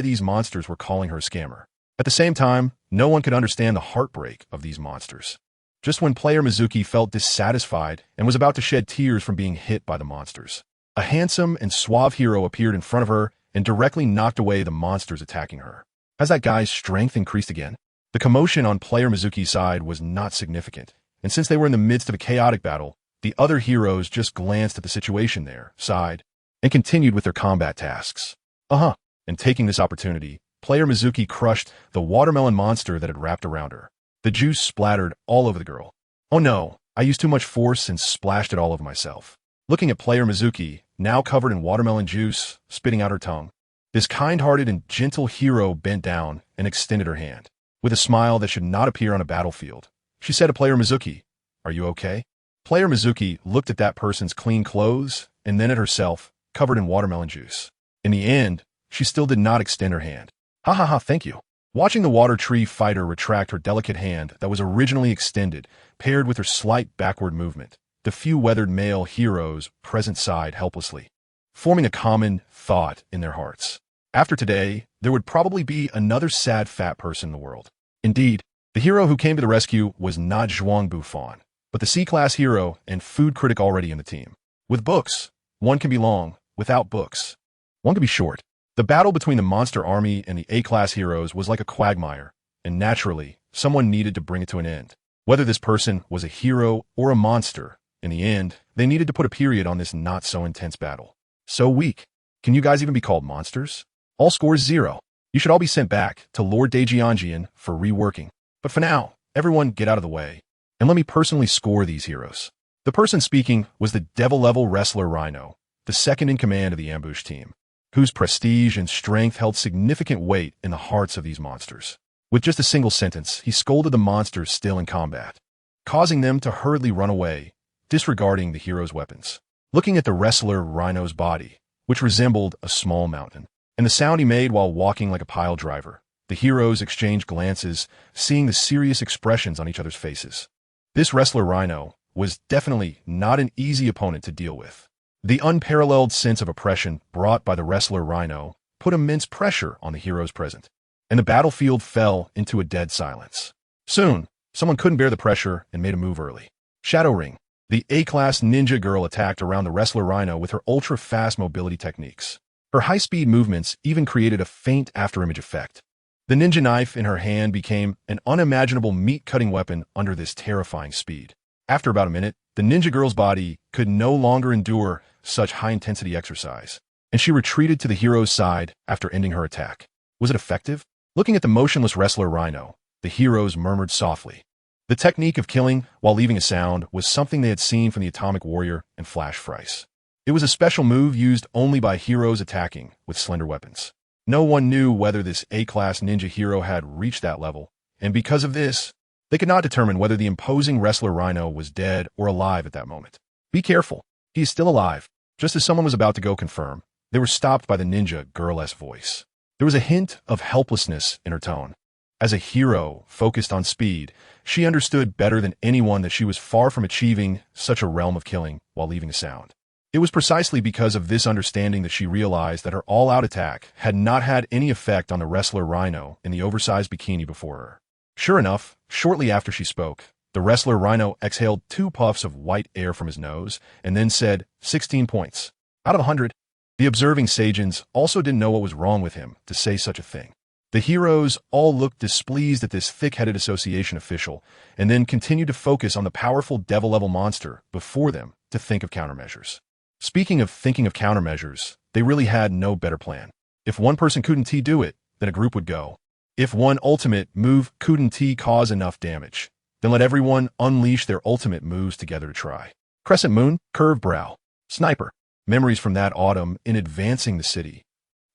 these monsters were calling her scammer. At the same time, no one could understand the heartbreak of these monsters. Just when Player Mizuki felt dissatisfied and was about to shed tears from being hit by the monsters, a handsome and suave hero appeared in front of her and directly knocked away the monsters attacking her. Has that guy's strength increased again? The commotion on Player Mizuki's side was not significant, and since they were in the midst of a chaotic battle, the other heroes just glanced at the situation there, sighed, and continued with their combat tasks. And taking this opportunity, Player Mizuki crushed the watermelon monster that had wrapped around her. The juice splattered all over the girl. Oh no, I used too much force and splashed it all over myself. Looking at Player Mizuki, now covered in watermelon juice, spitting out her tongue, this kind-hearted and gentle hero bent down and extended her hand. With a smile that should not appear on a battlefield, she said to Player Mizuki, "Are you okay?" Player Mizuki looked at that person's clean clothes and then at herself, covered in watermelon juice. In the end, she still did not extend her hand. Ha ha ha, thank you. Watching the water tree fighter retract her delicate hand that was originally extended, paired with her slight backward movement, the few weathered male heroes present sighed helplessly, forming a common thought in their hearts. After today, there would probably be another sad fat person in the world. Indeed, the hero who came to the rescue was not Zhuang Bufan, but the C-class hero and food critic already in the team. With books, one can be long. Without books, one can be short. The battle between the monster army and the A-class heroes was like a quagmire, and naturally, someone needed to bring it to an end. Whether this person was a hero or a monster, in the end, they needed to put a period on this not-so-intense battle. So weak. Can you guys even be called monsters? All scores 0. You should all be sent back to Lord Dajianjian for reworking. But for now, everyone get out of the way, and let me personally score these heroes. The person speaking was the devil-level wrestler Rhino, the second in command of the ambush team, whose prestige and strength held significant weight in the hearts of these monsters. With just a single sentence, he scolded the monsters still in combat, causing them to hurriedly run away, disregarding the hero's weapons. Looking at the wrestler Rhino's body, which resembled a small mountain, and the sound he made while walking like a pile driver, the heroes exchanged glances, seeing the serious expressions on each other's faces. This wrestler Rhino was definitely not an easy opponent to deal with. The unparalleled sense of oppression brought by the wrestler Rhino put immense pressure on the heroes present, and the battlefield fell into a dead silence. Soon, someone couldn't bear the pressure and made a move early. Shadow Ring, the A-class ninja girl, attacked around the wrestler Rhino with her ultra-fast mobility techniques. Her high-speed movements even created a faint afterimage effect. The ninja knife in her hand became an unimaginable meat-cutting weapon under this terrifying speed. After about a minute, the ninja girl's body could no longer endure such high-intensity exercise, and she retreated to the hero's side after ending her attack. Was it effective? Looking at the motionless wrestler Rhino, the heroes murmured softly. The technique of killing while leaving a sound was something they had seen from the Atomic Warrior and Flash Frice. It was a special move used only by heroes attacking with slender weapons. No one knew whether this A-class ninja hero had reached that level, and because of this, they could not determine whether the imposing wrestler Rhino was dead or alive at that moment. Be careful, he is still alive. Just as someone was about to go confirm, they were stopped by the ninja girl's voice. There was a hint of helplessness in her tone. As a hero focused on speed, she understood better than anyone that she was far from achieving such a realm of killing while leaving a sound. It was precisely because of this understanding that she realized that her all-out attack had not had any effect on the wrestler Rhino in the oversized bikini before her. Sure enough, shortly after she spoke, the wrestler Rhino exhaled 2 puffs of white air from his nose and then said, 16 points. Out of 100. The observing Saiyans also didn't know what was wrong with him to say such a thing. The heroes all looked displeased at this thick-headed association official and then continued to focus on the powerful devil-level monster before them to think of countermeasures. Speaking of thinking of countermeasures, they really had no better plan. If one person couldn't do it, then a group would go. If one ultimate move couldn't cause enough damage, then let everyone unleash their ultimate moves together to try. Crescent Moon, Curved Brow, Sniper. Memories from that autumn in Advancing the City.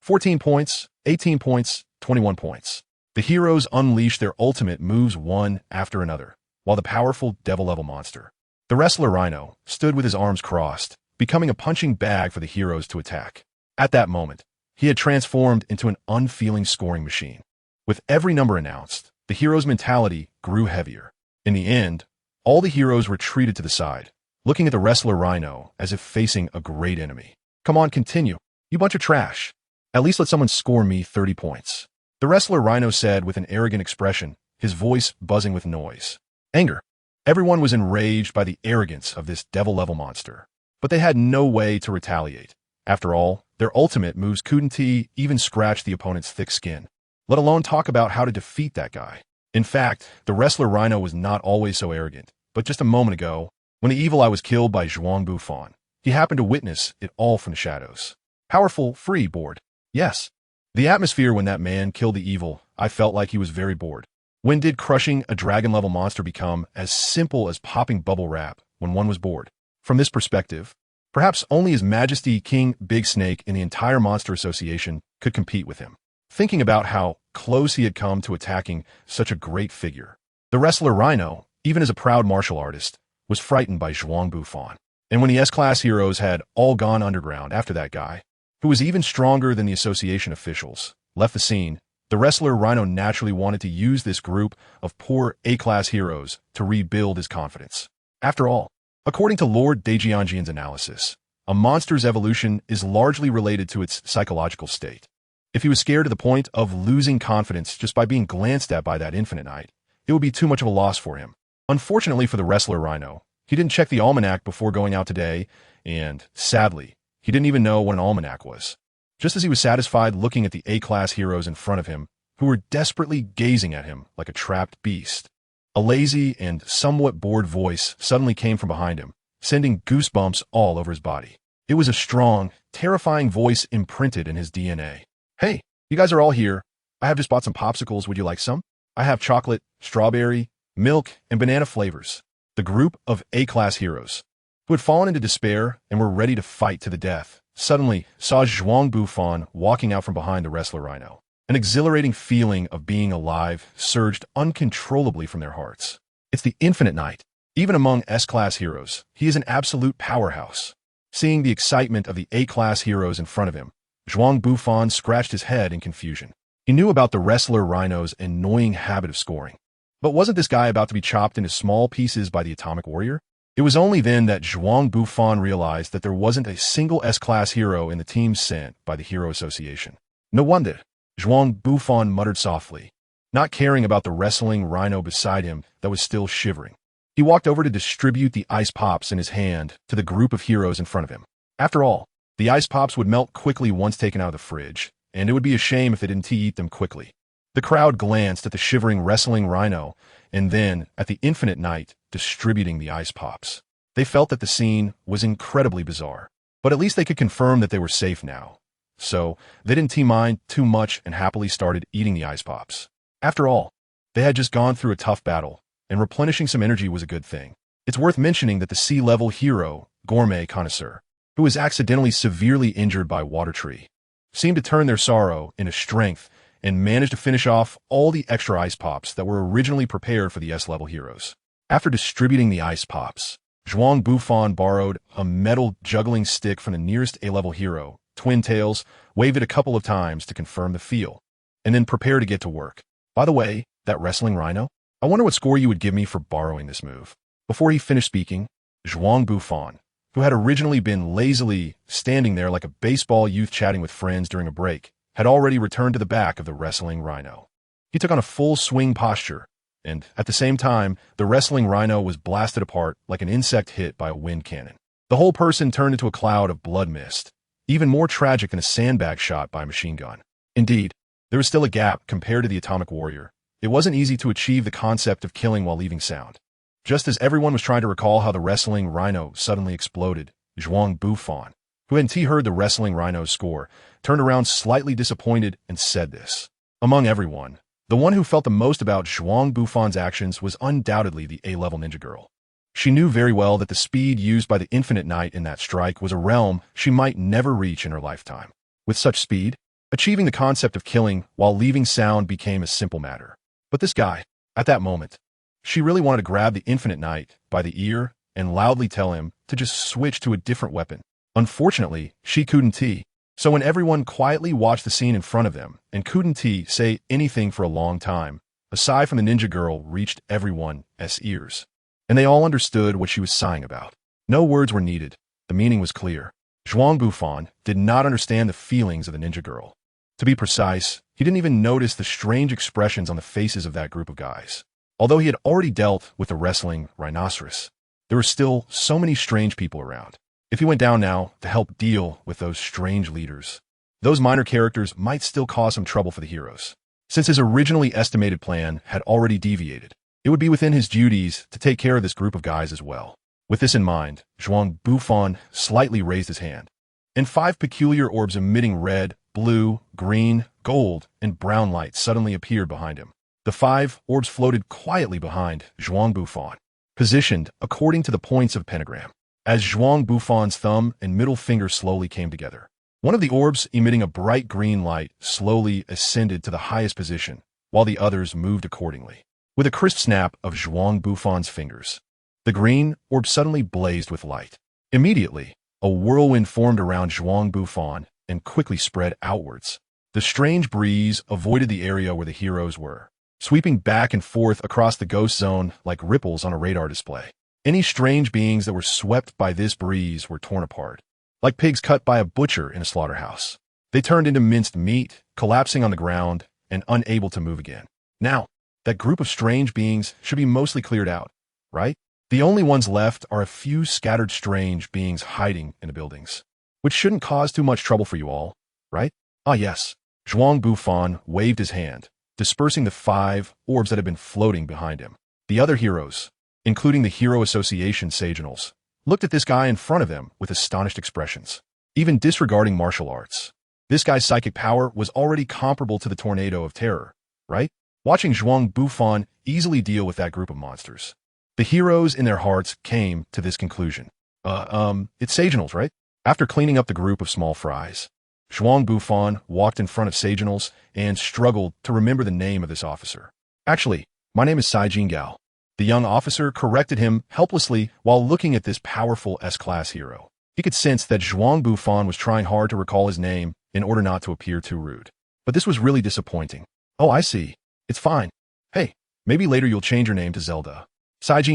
14 points, 18 points, 21 points. The heroes unleashed their ultimate moves one after another, while the powerful devil-level monster, the wrestler Rhino, stood with his arms crossed, becoming a punching bag for the heroes to attack. At that moment, he had transformed into an unfeeling scoring machine. With every number announced, the hero's mentality grew heavier. In the end, all the heroes retreated to the side, looking at the wrestler Rhino as if facing a great enemy. Come on, continue. You bunch of trash. At least let someone score me 30 points. The wrestler Rhino said with an arrogant expression, his voice buzzing with noise. Anger. Everyone was enraged by the arrogance of this devil-level monster, but they had no way to retaliate. After all, their ultimate moves couldn't even scratch the opponent's thick skin, let alone talk about how to defeat that guy. In fact, the wrestler Rhino was not always so arrogant, but just a moment ago, when the evil eye was killed by Zhuang Bufan, he happened to witness it all from the shadows. Powerful, free, bored. Yes. The atmosphere when that man killed the evil, I felt like he was very bored. When did crushing a dragon-level monster become as simple as popping bubble wrap when one was bored? From this perspective, perhaps only His Majesty King Big Snake in the entire Monster Association could compete with him. Thinking about how close he had come to attacking such a great figure, the wrestler Rhino, even as a proud martial artist, was frightened by Zhuang Bufan. And when the S-class heroes had all gone underground after that guy, who was even stronger than the association officials, left the scene, The wrestler Rhino naturally wanted to use this group of poor A-class heroes to rebuild his confidence. After all, according to Lord Daejianjian's analysis, a monster's evolution is largely related to its psychological state. If he was scared to the point of losing confidence just by being glanced at by that infinite knight, it would be too much of a loss for him. Unfortunately for the wrestler Rhino, he didn't check the almanac before going out today, and, sadly, he didn't even know what an almanac was. Just as he was satisfied looking at the A-class heroes in front of him, who were desperately gazing at him like a trapped beast, a lazy and somewhat bored voice suddenly came from behind him, sending goosebumps all over his body. It was a strong, terrifying voice imprinted in his DNA. "Hey, you guys are all here. I have just bought some popsicles. Would you like some? I have chocolate, strawberry, milk, and banana flavors." The group of A-class heroes, who had fallen into despair and were ready to fight to the death, suddenly saw Zhuang Bufan walking out from behind the wrestler Rhino. An exhilarating feeling of being alive surged uncontrollably from their hearts. It's the Infinite Knight. Even among S-class heroes, he is an absolute powerhouse. Seeing the excitement of the A-class heroes in front of him, Zhuang Bufan scratched his head in confusion. He knew about the wrestler Rhino's annoying habit of scoring. But wasn't this guy about to be chopped into small pieces by the Atomic Warrior? It was only then that Zhuang Bufan realized that there wasn't a single S-class hero in the team sent by the Hero Association. No wonder, Zhuang Bufan muttered softly, not caring about the wrestling Rhino beside him that was still shivering. He walked over to distribute the ice pops in his hand to the group of heroes in front of him. After all, the ice pops would melt quickly once taken out of the fridge, and it would be a shame if they didn't eat them quickly. The crowd glanced at the shivering wrestling Rhino, and then at the Infinite Knight distributing the ice pops. They felt that the scene was incredibly bizarre, but at least they could confirm that they were safe now. So, they didn't mind too much and happily started eating the ice pops. After all, they had just gone through a tough battle, and replenishing some energy was a good thing. It's worth mentioning that the sea-level hero, gourmet connoisseur, who was accidentally severely injured by Water Tree, seemed to turn their sorrow into strength and managed to finish off all the extra ice pops that were originally prepared for the S-level heroes. After distributing the ice pops, Zhuang Bufan borrowed a metal juggling stick from the nearest A-level hero, Twin Tails, waved it a couple of times to confirm the feel, and then prepared to get to work. "By the way, that wrestling Rhino, I wonder what score you would give me for borrowing this move." Before he finished speaking, Zhuang Bufan, who had originally been lazily standing there like a baseball youth chatting with friends during a break, had already returned to the back of the wrestling Rhino. He took on a full swing posture, and at the same time, the wrestling Rhino was blasted apart like an insect hit by a wind cannon. The whole person turned into a cloud of blood mist, even more tragic than a sandbag shot by a machine gun. Indeed, there was still a gap compared to the Atomic Warrior. It wasn't easy to achieve the concept of killing while leaving sound. Just as everyone was trying to recall how the wrestling Rhino suddenly exploded, Zhuang Bufan, who hadn't heard the wrestling Rhino's score, turned around slightly disappointed and said this. Among everyone, the one who felt the most about Zhuang Bufan's actions was undoubtedly the A-level ninja girl. She knew very well that the speed used by the Infinite Knight in that strike was a realm she might never reach in her lifetime. With such speed, achieving the concept of killing while leaving sound became a simple matter. But this guy, at that moment, she really wanted to grab the Infinite Knight by the ear and loudly tell him to just switch to a different weapon. Unfortunately, she couldn't. So when everyone quietly watched the scene in front of them and couldn't say anything for a long time, a sigh from the ninja girl reached everyone's ears, and they all understood what she was sighing about. No words were needed. The meaning was clear. Zhuang Bufan did not understand the feelings of the ninja girl. To be precise, he didn't even notice the strange expressions on the faces of that group of guys. Although he had already dealt with the wrestling rhinoceros, there were still so many strange people around. If he went down now to help deal with those strange leaders, those minor characters might still cause some trouble for the heroes. Since his originally estimated plan had already deviated, it would be within his duties to take care of this group of guys as well. With this in mind, Zhuang Bufan slightly raised his hand, and 5 peculiar orbs emitting red, blue, green, gold, and brown light suddenly appeared behind him. The 5 orbs floated quietly behind Zhuang Bufan, positioned according to the points of a pentagram. As Zhuang Bufan's thumb and middle finger slowly came together, one of the orbs emitting a bright green light slowly ascended to the highest position, while the others moved accordingly. With a crisp snap of Zhuang Bufan's fingers, the green orb suddenly blazed with light. Immediately, a whirlwind formed around Zhuang Bufan and quickly spread outwards. The strange breeze avoided the area where the heroes were, sweeping back and forth across the ghost zone like ripples on a radar display. Any strange beings that were swept by this breeze were torn apart, like pigs cut by a butcher in a slaughterhouse. They turned into minced meat, collapsing on the ground and unable to move again. Now, that group of strange beings should be mostly cleared out, right? The only ones left are a few scattered strange beings hiding in the buildings, which shouldn't cause too much trouble for you all, right? Ah yes. Zhuang Bufan waved his hand, dispersing the 5 orbs that had been floating behind him. The other heroes, including the Hero Association Sagenals, looked at this guy in front of them with astonished expressions, even disregarding martial arts. This guy's psychic power was already comparable to the Tornado of Terror, right? Watching Zhuang Bufan easily deal with that group of monsters, the heroes in their hearts came to this conclusion. It's Sagenals, right? After cleaning up the group of small fries, Zhuang Bufan walked in front of Sagenals and struggled to remember the name of this officer. Actually, my name is sighed. The young officer corrected him helplessly while looking at this powerful S-class hero. He could sense that Zhuang Bufan was trying hard to recall his name in order not to appear too rude. But this was really disappointing. Oh, I see. It's fine. Hey, maybe later you'll change your name to Zelda. Sighed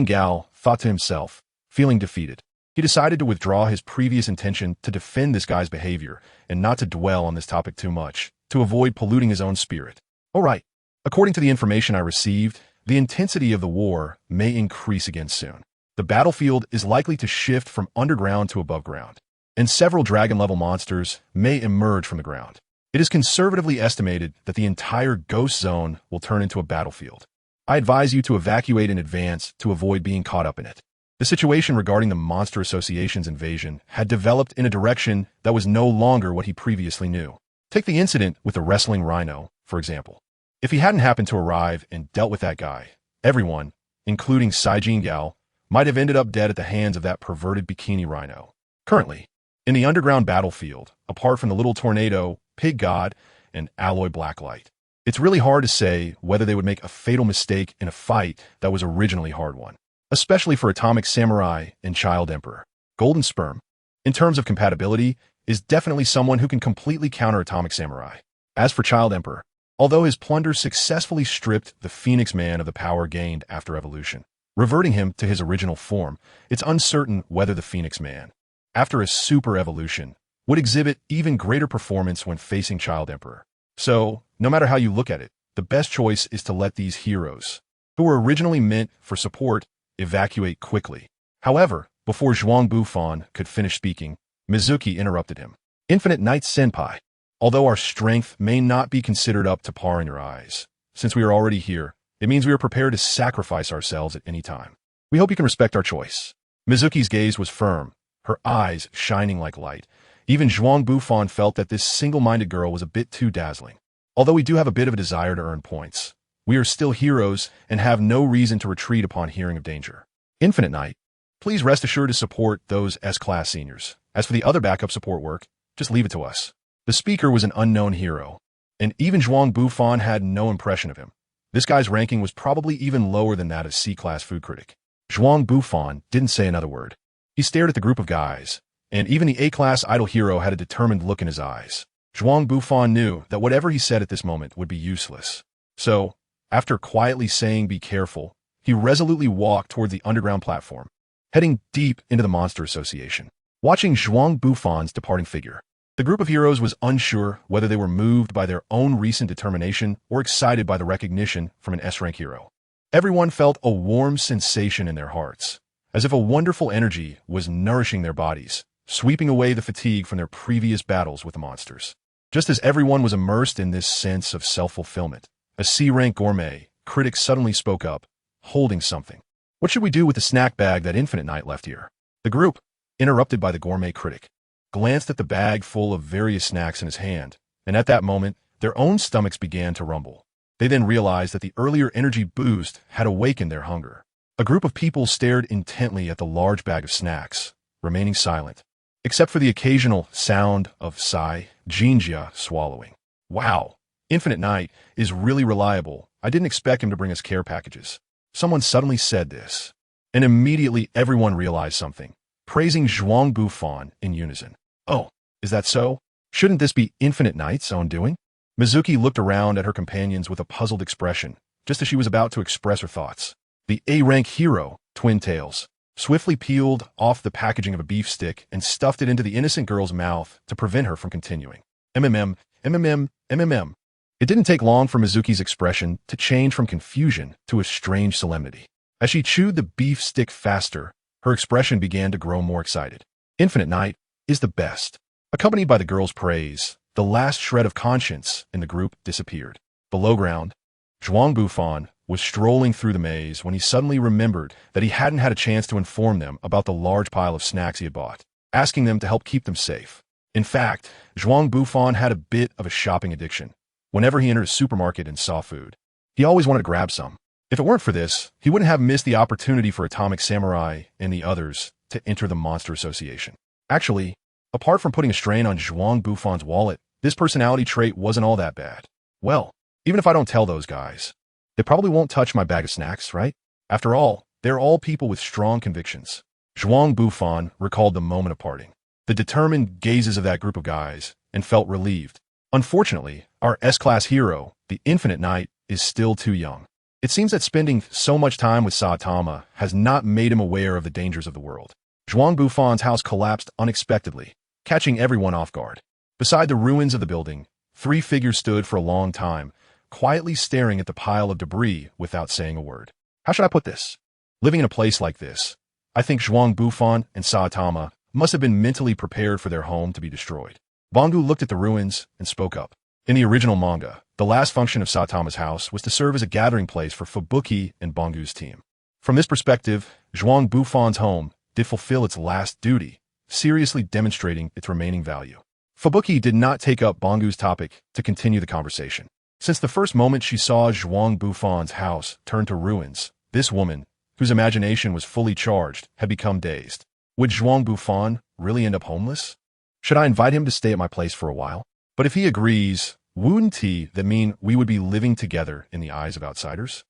thought to himself, feeling defeated. He decided to withdraw his previous intention to defend this guy's behavior and not to dwell on this topic too much, to avoid polluting his own spirit. All right. According to the information I received, the intensity of the war may increase again soon. The battlefield is likely to shift from underground to above ground, and several dragon-level monsters may emerge from the ground. It is conservatively estimated that the entire ghost zone will turn into a battlefield. I advise you to evacuate in advance to avoid being caught up in it. The situation regarding the Monster Association's invasion had developed in a direction that was no longer what he previously knew. Take the incident with the wrestling rhino, for example. If he hadn't happened to arrive and dealt with that guy, everyone, including Sighed, might have ended up dead at the hands of that perverted bikini rhino. Currently, in the underground battlefield, apart from the little tornado, pig god, and alloy blacklight, it's really hard to say whether they would make a fatal mistake in a fight that was originally hard won. Especially for Atomic Samurai and Child Emperor. Golden Sperm, in terms of compatibility, is definitely someone who can completely counter Atomic Samurai. As for Child Emperor, although his plunder successfully stripped the Phoenix Man of the power gained after evolution, reverting him to his original form, it's uncertain whether the Phoenix Man, after a super evolution, would exhibit even greater performance when facing Child Emperor. So, no matter how you look at it, the best choice is to let these heroes, who were originally meant for support, evacuate quickly. However, before Zhuang Bufan could finish speaking, Mizuki interrupted him. Infinite Knight Senpai, although our strength may not be considered up to par in your eyes, since we are already here, it means we are prepared to sacrifice ourselves at any time. We hope you can respect our choice. Mizuki's gaze was firm, her eyes shining like light. Even Zhuang Bufan felt that this single-minded girl was a bit too dazzling. Although we do have a bit of a desire to earn points, we are still heroes and have no reason to retreat upon hearing of danger. Infinite Knight, please rest assured to support those S-class seniors. As for the other backup support work, just leave it to us. The speaker was an unknown hero, and even Zhuang Bufan had no impression of him. This guy's ranking was probably even lower than that of C-class food critic. Zhuang Bufan didn't say another word. He stared at the group of guys, and even the A-class idol hero had a determined look in his eyes. Zhuang Bufan knew that whatever he said at this moment would be useless. So, after quietly saying be careful, he resolutely walked toward the underground platform, heading deep into the Monster Association. Watching Zhuang Bufan's departing figure, the group of heroes was unsure whether they were moved by their own recent determination or excited by the recognition from an S-rank hero. Everyone felt a warm sensation in their hearts, as if a wonderful energy was nourishing their bodies, sweeping away the fatigue from their previous battles with the monsters. Just as everyone was immersed in this sense of self-fulfillment, a C-rank gourmet critic suddenly spoke up, holding something. What should we do with the snack bag that Infinite Knight left here? The group, interrupted by the gourmet critic, glanced at the bag full of various snacks in his hand, and at that moment, their own stomachs began to rumble. They then realized that the earlier energy boost had awakened their hunger. A group of people stared intently at the large bag of snacks, remaining silent, except for the occasional sound of sigh, Jinjia swallowing. Wow, Infinite Knight is really reliable. I didn't expect him to bring us care packages. Someone suddenly said this, and immediately everyone realized something, praising Zhuang Bufan in unison. Oh, is that so? Shouldn't this be Infinite Knight's own doing? Mizuki looked around at her companions with a puzzled expression, just as she was about to express her thoughts. The A-rank hero, Twin Tails, swiftly peeled off the packaging of a beef stick and stuffed it into the innocent girl's mouth to prevent her from continuing. MMM, MMM, MMM. It didn't take long for Mizuki's expression to change from confusion to a strange solemnity. As she chewed the beef stick faster, her expression began to grow more excited. Infinite Night is the best. Accompanied by the girl's praise, the last shred of conscience in the group disappeared. Below ground, Zhuang Bufan was strolling through the maze when he suddenly remembered that he hadn't had a chance to inform them about the large pile of snacks he had bought, asking them to help keep them safe. In fact, Zhuang Bufan had a bit of a shopping addiction. Whenever he entered a supermarket and saw food, he always wanted to grab some. If it weren't for this, he wouldn't have missed the opportunity for Atomic Samurai and the others to enter the Monster Association. Actually, apart from putting a strain on Zhuang Bufan's wallet, this personality trait wasn't all that bad. Well, even if I don't tell those guys, they probably won't touch my bag of snacks, right? After all, they're all people with strong convictions. Zhuang Bufan recalled the moment of parting, the determined gazes of that group of guys, and felt relieved. Unfortunately, our S-class hero, the Infinite Night, is still too young. It seems that spending so much time with Saitama has not made him aware of the dangers of the world. Zhuang Bufan's house collapsed unexpectedly, catching everyone off guard. Beside the ruins of the building, 3 figures stood for a long time, quietly staring at the pile of debris without saying a word. How should I put this? Living in a place like this, I think Zhuang Bufan and Saitama must have been mentally prepared for their home to be destroyed. Bangu looked at the ruins and spoke up. In the original manga, the last function of Saitama's house was to serve as a gathering place for Fubuki and Bangu's team. From this perspective, Zhuang Bufan's home did fulfill its last duty, seriously demonstrating its remaining value. Fubuki did not take up Bangu's topic to continue the conversation. Since the first moment she saw Zhuang Bufan's house turn to ruins, this woman, whose imagination was fully charged, had become dazed. Would Zhuang Bufan really end up homeless? Should I invite him to stay at my place for a while? But if he agrees, wouldn't that mean we would be living together in the eyes of outsiders?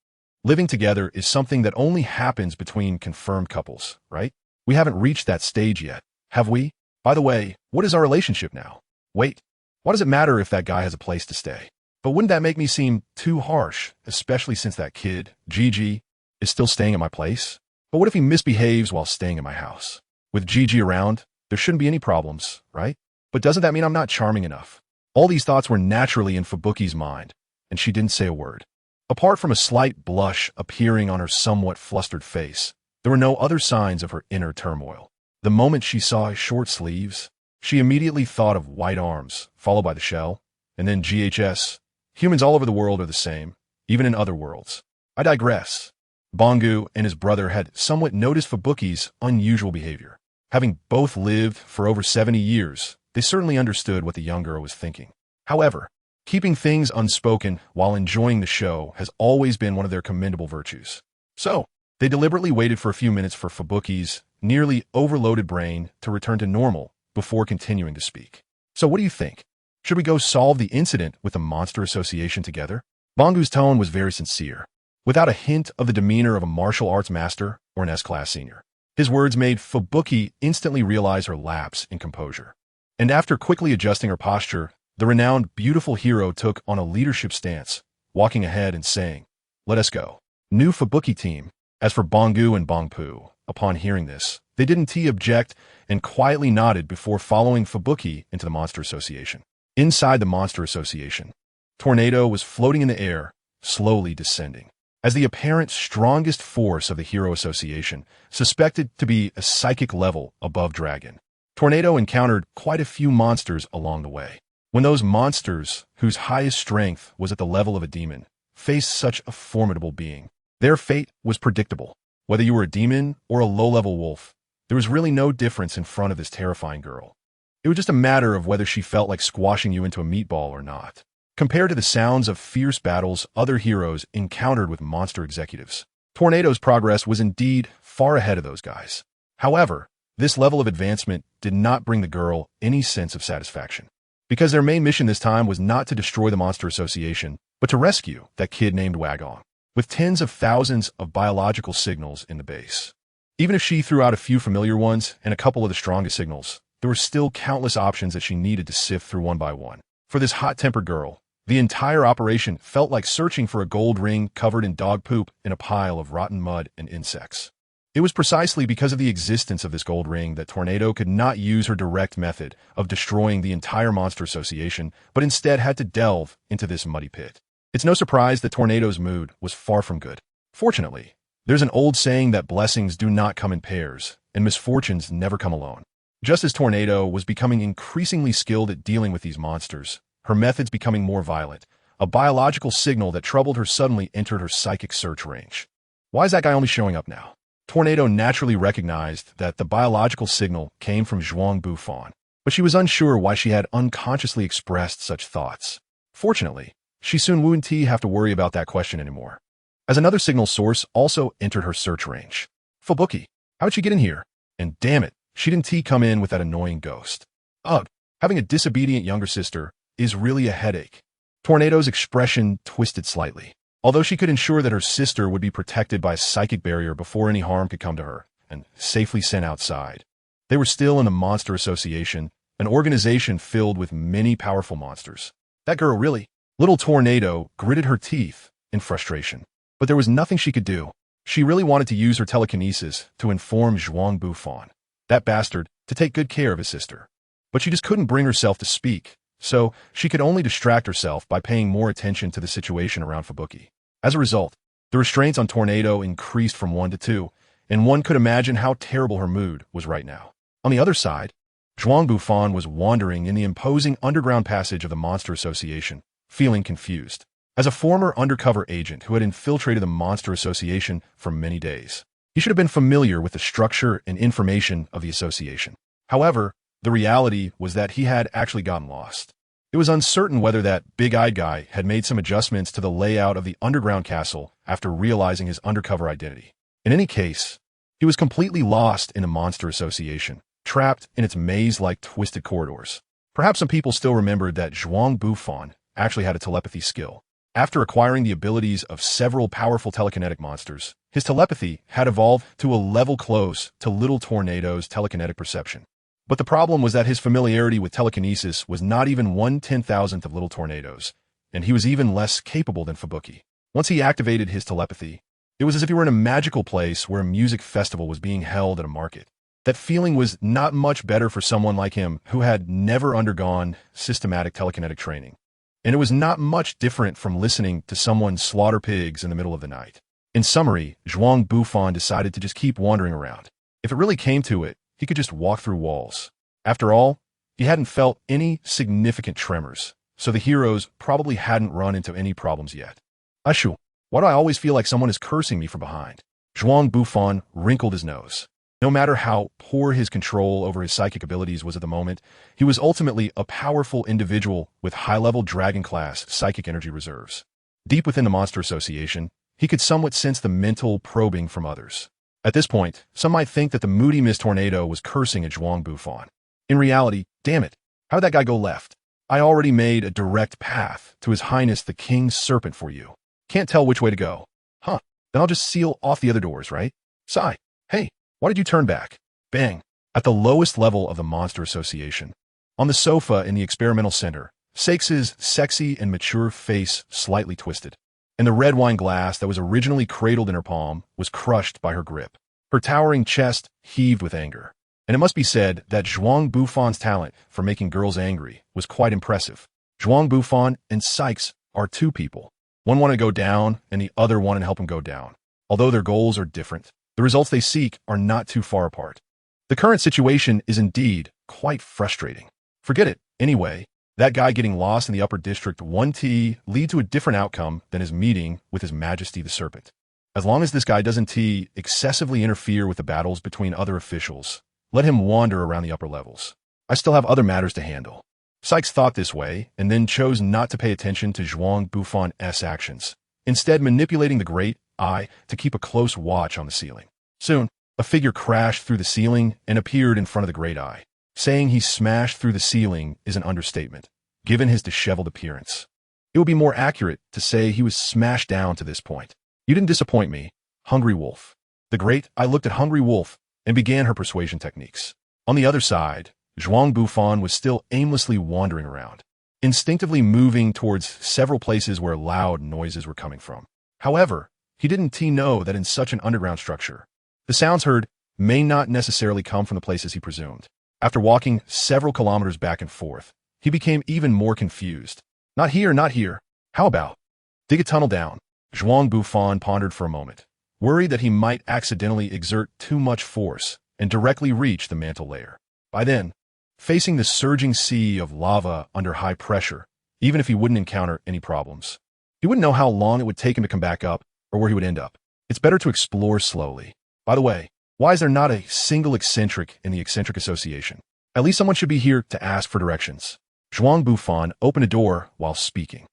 Living together is something that only happens between confirmed couples, right? We haven't reached that stage yet, have we? By the way, what is our relationship now? Wait, why does it matter if that guy has a place to stay? But wouldn't that make me seem too harsh, especially since that kid, Gigi, is still staying at my place? But what if he misbehaves while staying at my house? With Gigi around, there shouldn't be any problems, right? But doesn't that mean I'm not charming enough? All these thoughts were naturally in Fubuki's mind, and she didn't say a word. Apart from a slight blush appearing on her somewhat flustered face, there were no other signs of her inner turmoil. The moment she saw his short sleeves, she immediately thought of white arms, followed by the shell, and then GHS. Humans all over the world are the same, even in other worlds. I digress. Bangu and his brother had somewhat noticed Fubuki's unusual behavior. Having both lived for over 70 years, they certainly understood what the young girl was thinking. However, keeping things unspoken while enjoying the show has always been one of their commendable virtues. So, they deliberately waited for a few minutes for Fubuki's nearly overloaded brain to return to normal before continuing to speak. So what do you think? Should we go solve the incident with the Monster Association together? Bangu's tone was very sincere, without a hint of the demeanor of a martial arts master or an S-class senior. His words made Fubuki instantly realize her lapse in composure. And after quickly adjusting her posture, the renowned beautiful hero took on a leadership stance, walking ahead and saying, "Let us go." New Fubuki team. As for Bangu and Bangpu, upon hearing this, they didn't object and quietly nodded before following Fubuki into the Monster Association. Inside the Monster Association, Tornado was floating in the air, slowly descending. As the apparent strongest force of the Hero Association, suspected to be a psychic level above Dragon, Tornado encountered quite a few monsters along the way. When those monsters, whose highest strength was at the level of a demon, faced such a formidable being, their fate was predictable. Whether you were a demon or a low-level wolf, there was really no difference in front of this terrifying girl. It was just a matter of whether she felt like squashing you into a meatball or not. Compared to the sounds of fierce battles other heroes encountered with monster executives, Tornado's progress was indeed far ahead of those guys. However, this level of advancement did not bring the girl any sense of satisfaction, because their main mission this time was not to destroy the Monster Association, but to rescue that kid named Wagong, with tens of thousands of biological signals in the base. Even if she threw out a few familiar ones and a couple of the strongest signals, there were still countless options that she needed to sift through one by one. For this hot-tempered girl, The entire operation felt like searching for a gold ring covered in dog poop in a pile of rotten mud and insects. It was precisely because of the existence of this gold ring that Tornado could not use her direct method of destroying the entire monster association, but instead had to delve into this muddy pit. It's no surprise that Tornado's mood was far from good. Fortunately, there's an old saying that blessings do not come in pairs, and misfortunes never come alone. Just as Tornado was becoming increasingly skilled at dealing with these monsters, her methods becoming more violent, a biological signal that troubled her suddenly entered her psychic search range. Why is that guy only showing up now? Tornado naturally recognized that the biological signal came from Zhuang Bufan, but she was unsure why she had unconsciously expressed such thoughts. Fortunately, she soon wouldn't have to worry about that question anymore, as another signal source also entered her search range. Fubuki, how'd she get in here? And damn it, she didn't come in with that annoying ghost. Ugh, having a disobedient younger sister is really a headache. Tornado's expression twisted slightly. Although she could ensure that her sister would be protected by a psychic barrier before any harm could come to her, and safely sent outside, they were still in the Monster Association, an organization filled with many powerful monsters. That girl really? Little Tornado gritted her teeth in frustration. But there was nothing she could do. She really wanted to use her telekinesis to inform Zhuang Bufan, that bastard, to take good care of his sister. But she just couldn't bring herself to speak, so she could only distract herself by paying more attention to the situation around Fubuki. As a result, the restraints on Tornado increased from 1 to 2, and one could imagine how terrible her mood was right now. On the other side, Zhuang Bufan was wandering in the imposing underground passage of the Monster Association, feeling confused. As a former undercover agent who had infiltrated the Monster Association for many days, he should have been familiar with the structure and information of the association. However, the reality was that he had actually gotten lost. It was uncertain whether that big-eyed guy had made some adjustments to the layout of the underground castle after realizing his undercover identity. In any case, he was completely lost in the Monster Association, trapped in its maze-like twisted corridors. Perhaps some people still remembered that Zhuang Bufan actually had a telepathy skill. After acquiring the abilities of several powerful telekinetic monsters, his telepathy had evolved to a level close to Little Tornado's telekinetic perception. But the problem was that his familiarity with telekinesis was not even 1/10,000th of Little Tornado's, and he was even less capable than Fubuki. Once he activated his telepathy, it was as if he were in a magical place where a music festival was being held at a market. That feeling was not much better for someone like him who had never undergone systematic telekinetic training. And it was not much different from listening to someone slaughter pigs in the middle of the night. In summary, Zhuang Bufan decided to just keep wandering around. If it really came to it, he could just walk through walls. After all, he hadn't felt any significant tremors, so the heroes probably hadn't run into any problems yet. Ashu, why do I always feel like someone is cursing me from behind? Zhuang Bufan wrinkled his nose. No matter how poor his control over his psychic abilities was at the moment, he was ultimately a powerful individual with high-level dragon-class psychic energy reserves. Deep within the Monster Association, he could somewhat sense the mental probing from others. At this point, some might think that the moody Miss Tornado was cursing at Zhuang Bufan. In reality, damn it, how did that guy go left? I already made a direct path to His Highness the King's Serpent for you. Can't tell which way to go. Huh, then I'll just seal off the other doors, right? Sigh, hey. Why did you turn back? Bang! At the lowest level of the Monster Association. On the sofa in the experimental center, Sakes's sexy and mature face slightly twisted, and the red wine glass that was originally cradled in her palm was crushed by her grip. Her towering chest heaved with anger. And it must be said that Zhuang Bufan's talent for making girls angry was quite impressive. Zhuang Bufan and Sykes are two people. One wanted to go down, and the other wanted to help him go down. Although their goals are different, the results they seek are not too far apart. The current situation is indeed quite frustrating. Forget it. Anyway, that guy getting lost in the upper district 1T lead to a different outcome than his meeting with His Majesty the Serpent. As long as this guy doesn't excessively interfere with the battles between other officials, let him wander around the upper levels. I still have other matters to handle. Sykes thought this way and then chose not to pay attention to Zhuang Bufan's actions, instead manipulating the great eye to keep a close watch on the ceiling. Soon, a figure crashed through the ceiling and appeared in front of the great eye. Saying he smashed through the ceiling is an understatement, given his disheveled appearance. It would be more accurate to say he was smashed down to this point. You didn't disappoint me, Hungry Wolf. The great eye looked at Hungry Wolf and began her persuasion techniques. On the other side, Zhuang Bufan was still aimlessly wandering around. instinctively moving towards several places where loud noises were coming from. However, he didn't know that in such an underground structure, the sounds heard may not necessarily come from the places he presumed. After walking several kilometers back and forth, he became even more confused. Not here, not here. How about dig a tunnel down? Zhuang Bufan pondered for a moment, worried that he might accidentally exert too much force and directly reach the mantle layer. By then, facing the surging sea of lava under high pressure, even if he wouldn't encounter any problems, he wouldn't know how long it would take him to come back up or where he would end up. It's better to explore slowly. By the way, why is there not a single eccentric in the Eccentric Association? At least someone should be here to ask for directions. Zhuang Bufan opened a door while speaking.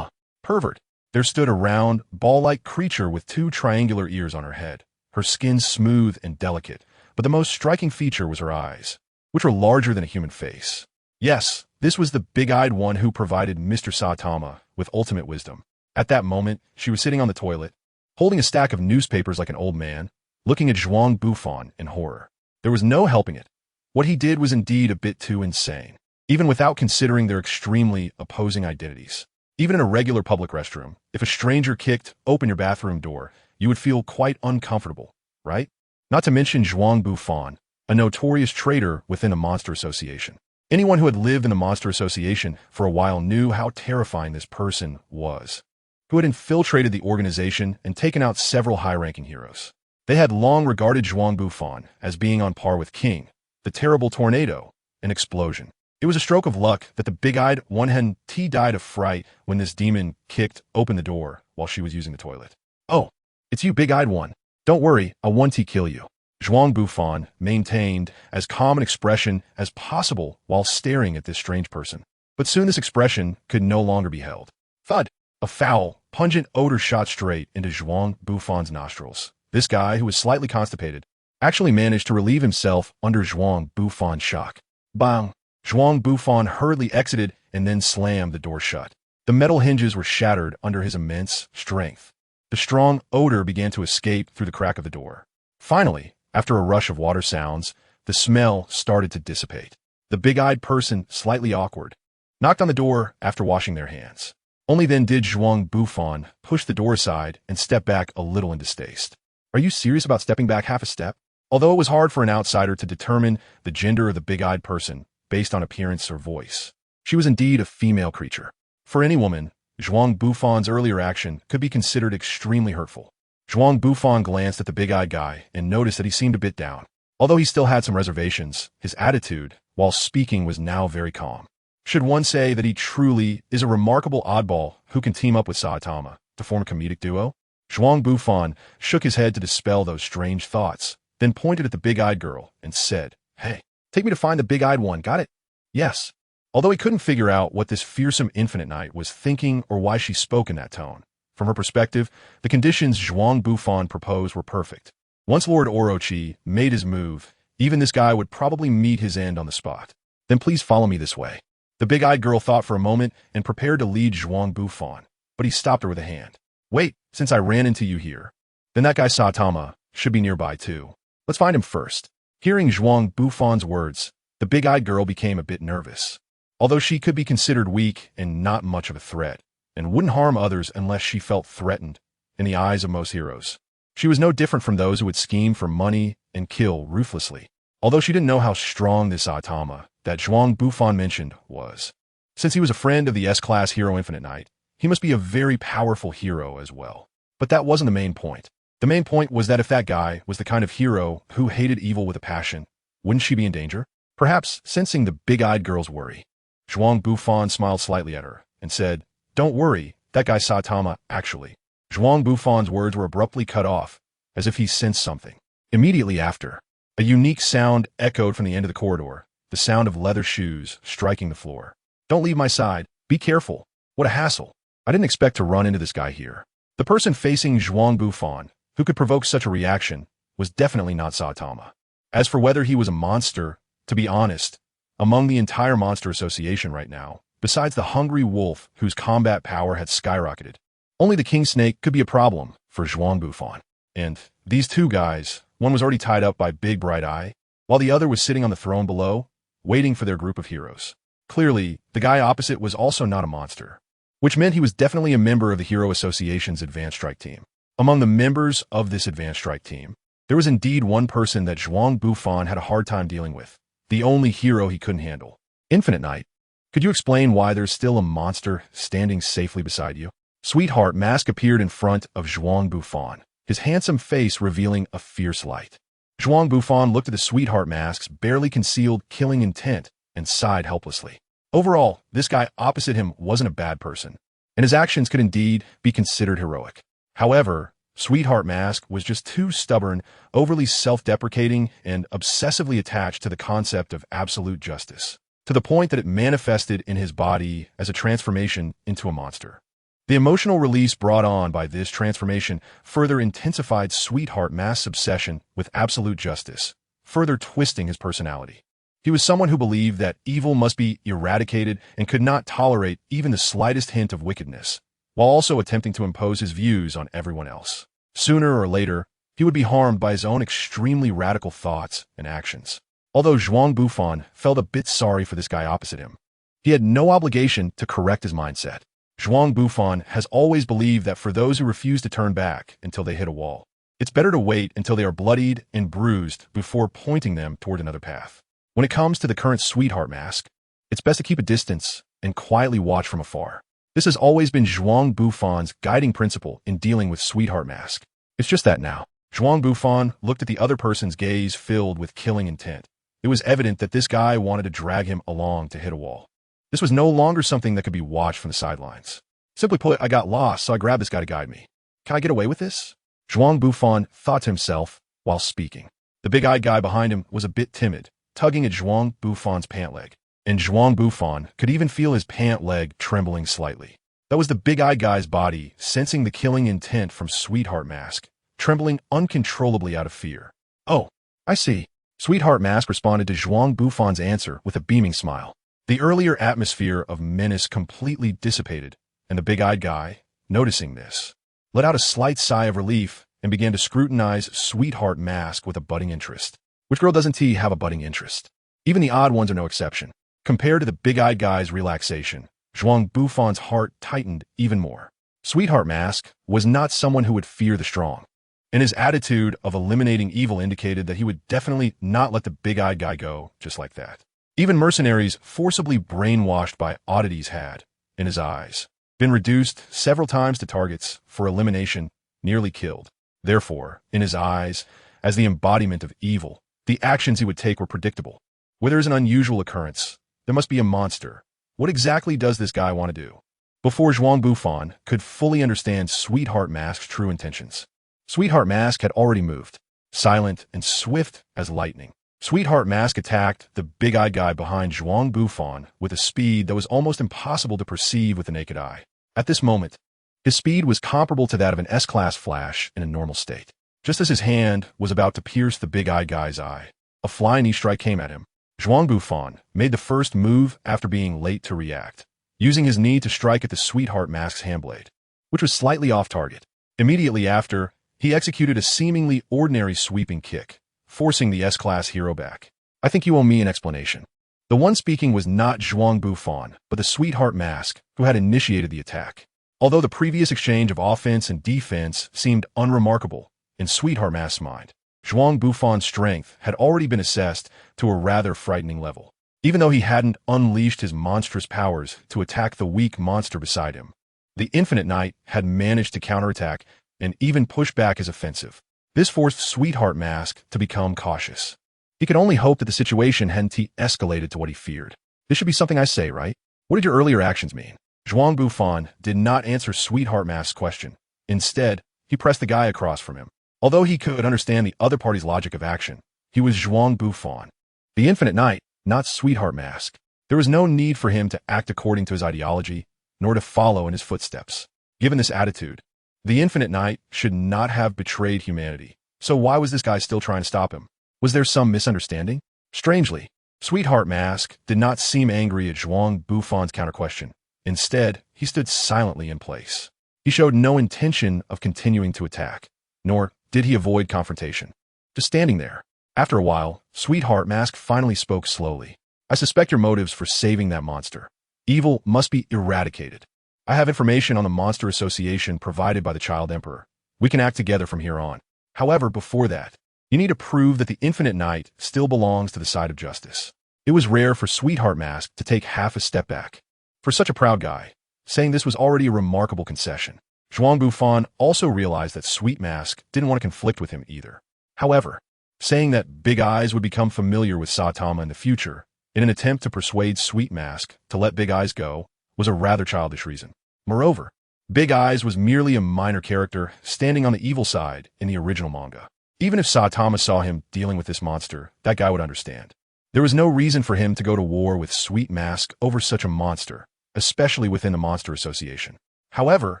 Pervert. There stood a round, ball-like creature with two triangular ears on her head, her skin smooth and delicate, but the most striking feature was her eyes, which were larger than a human face. Yes, this was the big-eyed one who provided Mr. Saitama with ultimate wisdom. At that moment, she was sitting on the toilet, holding a stack of newspapers like an old man, looking at Zhuang Bufan in horror. There was no helping it. What he did was indeed a bit too insane, even without considering their extremely opposing identities. Even in a regular public restroom, if a stranger kicked open your bathroom door, you would feel quite uncomfortable, right? Not to mention Zhuang Bufan, a notorious traitor within a monster association. Anyone who had lived in the monster association for a while knew how terrifying this person was, who had infiltrated the organization and taken out several high-ranking heroes. They had long regarded Zhuang Bufan as being on par with King, the terrible tornado, and explosion. It was a stroke of luck that the big-eyed one-hen died of fright when this demon kicked open the door while she was using the toilet. Oh, it's you, big-eyed one. Don't worry, I won't kill you. Zhuang Bufan maintained as calm an expression as possible while staring at this strange person. But soon this expression could no longer be held. Thud! A foul, pungent odor shot straight into Zhuang Bufan's nostrils. This guy, who was slightly constipated, actually managed to relieve himself under Zhuang Bufan's shock. Bang! Zhuang Bufan hurriedly exited and then slammed the door shut. The metal hinges were shattered under his immense strength. The strong odor began to escape through the crack of the door. Finally, after a rush of water sounds, the smell started to dissipate. The big-eyed person, slightly awkward, knocked on the door after washing their hands. Only then did Zhuang Bufan push the door aside and step back a little in distaste. Are you serious about stepping back half a step? Although it was hard for an outsider to determine the gender of the big-eyed person based on appearance or voice, she was indeed a female creature. For any woman, Zhuang Bufan's earlier action could be considered extremely hurtful. Zhuang Bufan glanced at the big-eyed guy and noticed that he seemed a bit down. Although he still had some reservations, his attitude, while speaking, was now very calm. Should one say that he truly is a remarkable oddball who can team up with Saitama to form a comedic duo? Zhuang Bufan shook his head to dispel those strange thoughts, then pointed at the big-eyed girl and said, "Hey, take me to find the big-eyed one, got it?" Yes. Although he couldn't figure out what this fearsome infinite knight was thinking or why she spoke in that tone. From her perspective, the conditions Zhuang Bufan proposed were perfect. Once Lord Orochi made his move, even this guy would probably meet his end on the spot. Then please follow me this way. The big-eyed girl thought for a moment and prepared to lead Zhuang Bufan, but he stopped her with a hand. Wait, since I ran into you here, then that guy Saitama should be nearby too. Let's find him first. Hearing Zhuang Bufan's words, the big-eyed girl became a bit nervous. Although she could be considered weak and not much of a threat, and wouldn't harm others unless she felt threatened in the eyes of most heroes, she was no different from those who would scheme for money and kill ruthlessly. Although she didn't know how strong this Saitama that Zhuang Bufan mentioned was. Since he was a friend of the S-Class hero Infinite Knight, he must be a very powerful hero as well. But that wasn't the main point. The main point was that if that guy was the kind of hero who hated evil with a passion, wouldn't she be in danger? Perhaps sensing the big-eyed girl's worry, Zhuang Bufan smiled slightly at her and said, "Don't worry, that guy Saitama, actually." Zhuang Bufan's words were abruptly cut off, as if he sensed something. Immediately after, a unique sound echoed from the end of the corridor, the sound of leather shoes striking the floor. "Don't leave my side. Be careful. What a hassle. I didn't expect to run into this guy here." The person facing Zhuang Bufan, who could provoke such a reaction, was definitely not Saitama. As for whether he was a monster, to be honest, among the entire monster association right now, besides the hungry wolf whose combat power had skyrocketed, only the king snake could be a problem for Zhuang Bufan. And these two guys, one was already tied up by Big Bright Eye, while the other was sitting on the throne below, waiting for their group of heroes. Clearly, the guy opposite was also not a monster, which meant he was definitely a member of the Hero Association's Advanced Strike Team. Among the members of this Advanced Strike Team, there was indeed one person that Zhuang Bufan had a hard time dealing with, the only hero he couldn't handle. Infinite Knight, could you explain why there's still a monster standing safely beside you? Sweetheart Mask appeared in front of Zhuang Bufan, his handsome face revealing a fierce light. Zhuang Bufan looked at the Sweetheart Mask's barely concealed killing intent and sighed helplessly. Overall, this guy opposite him wasn't a bad person, and his actions could indeed be considered heroic. However, Sweetheart Mask was just too stubborn, overly self-deprecating, and obsessively attached to the concept of absolute justice, to the point that it manifested in his body as a transformation into a monster. The emotional release brought on by this transformation further intensified Sweetheart Mask's obsession with absolute justice, further twisting his personality. He was someone who believed that evil must be eradicated and could not tolerate even the slightest hint of wickedness, while also attempting to impose his views on everyone else. Sooner or later, he would be harmed by his own extremely radical thoughts and actions. Although Zhuang Bufan felt a bit sorry for this guy opposite him, he had no obligation to correct his mindset. Zhuang Bufan has always believed that for those who refuse to turn back until they hit a wall, it's better to wait until they are bloodied and bruised before pointing them toward another path. When it comes to the current Sweetheart Mask, it's best to keep a distance and quietly watch from afar. This has always been Zhuang Bufan's guiding principle in dealing with Sweetheart Mask. It's just that now. Zhuang Bufan looked at the other person's gaze filled with killing intent. It was evident that this guy wanted to drag him along to hit a wall. This was no longer something that could be watched from the sidelines. Simply put, I got lost, so I grabbed this guy to guide me. Can I get away with this? Zhuang Bufan thought to himself while speaking. The big-eyed guy behind him was a bit timid, tugging at Zhuang Bufan's pant leg. And Zhuang Bufan could even feel his pant leg trembling slightly. That was the big-eyed guy's body, sensing the killing intent from Sweetheart Mask, trembling uncontrollably out of fear. Oh, I see. Sweetheart Mask responded to Zhuang Bufan's answer with a beaming smile. The earlier atmosphere of menace completely dissipated, and the big-eyed guy, noticing this, let out a slight sigh of relief and began to scrutinize Sweetheart Mask with a budding interest. Which girl doesn't have a budding interest? Even the odd ones are no exception. Compared to the big-eyed guy's relaxation, Zhuang Bufan's heart tightened even more. Sweetheart Mask was not someone who would fear the strong, and his attitude of eliminating evil indicated that he would definitely not let the big-eyed guy go just like that. Even mercenaries forcibly brainwashed by oddities had, in his eyes, been reduced several times to targets for elimination, nearly killed. Therefore, in his eyes, as the embodiment of evil, the actions he would take were predictable. Where there is an unusual occurrence, there must be a monster. What exactly does this guy want to do? Before Zhuang Bufan could fully understand Sweetheart Mask's true intentions, Sweetheart Mask had already moved, silent and swift as lightning. Sweetheart Mask attacked the big-eyed guy behind Zhuang Bufan with a speed that was almost impossible to perceive with the naked eye. At this moment, his speed was comparable to that of an S-class flash in a normal state. Just as his hand was about to pierce the big-eyed guy's eye, a flying knee strike came at him. Zhuang Bufan made the first move after being late to react, using his knee to strike at the Sweetheart Mask's handblade, which was slightly off target. Immediately after, he executed a seemingly ordinary sweeping kick, forcing the S-class hero back. I think you owe me an explanation. The one speaking was not Zhuang Bufan, but the Sweetheart Mask, who had initiated the attack. Although the previous exchange of offense and defense seemed unremarkable in Sweetheart Mask's mind, Zhuang Bufan's strength had already been assessed to a rather frightening level. Even though he hadn't unleashed his monstrous powers to attack the weak monster beside him, the Infinite Knight had managed to counterattack and even push back his offensive. This forced Sweetheart Mask to become cautious. He could only hope that the situation hadn't escalated to what he feared. This should be something I say, right? What did your earlier actions mean? Zhuang Bufan did not answer Sweetheart Mask's question. Instead, he pressed the guy across from him. Although he could understand the other party's logic of action, he was Zhuang Bufan, the Infinite Knight, not Sweetheart Mask. There was no need for him to act according to his ideology, nor to follow in his footsteps. Given this attitude, the Infinite Knight should not have betrayed humanity. So why was this guy still trying to stop him? Was there some misunderstanding? Strangely, Sweetheart Mask did not seem angry at Zhuang Bufan's counter-question. Instead, he stood silently in place. He showed no intention of continuing to attack, nor did he avoid confrontation. Just standing there. After a while, Sweetheart Mask finally spoke slowly. I suspect your motives for saving that monster. Evil must be eradicated. I have information on the monster association provided by the Child Emperor. We can act together from here on. However, before that, you need to prove that the Infinite Knight still belongs to the side of justice. It was rare for Sweetheart Mask to take half a step back. For such a proud guy, saying this was already a remarkable concession. Zhuang Bufan also realized that Sweet Mask didn't want to conflict with him either. However, saying that Big Eyes would become familiar with Saitama in the future, in an attempt to persuade Sweet Mask to let Big Eyes go, was a rather childish reason. Moreover, Big Eyes was merely a minor character standing on the evil side in the original manga. Even if Saitama saw him dealing with this monster, that guy would understand. There was no reason for him to go to war with Sweet Mask over such a monster, especially within the Monster Association. However,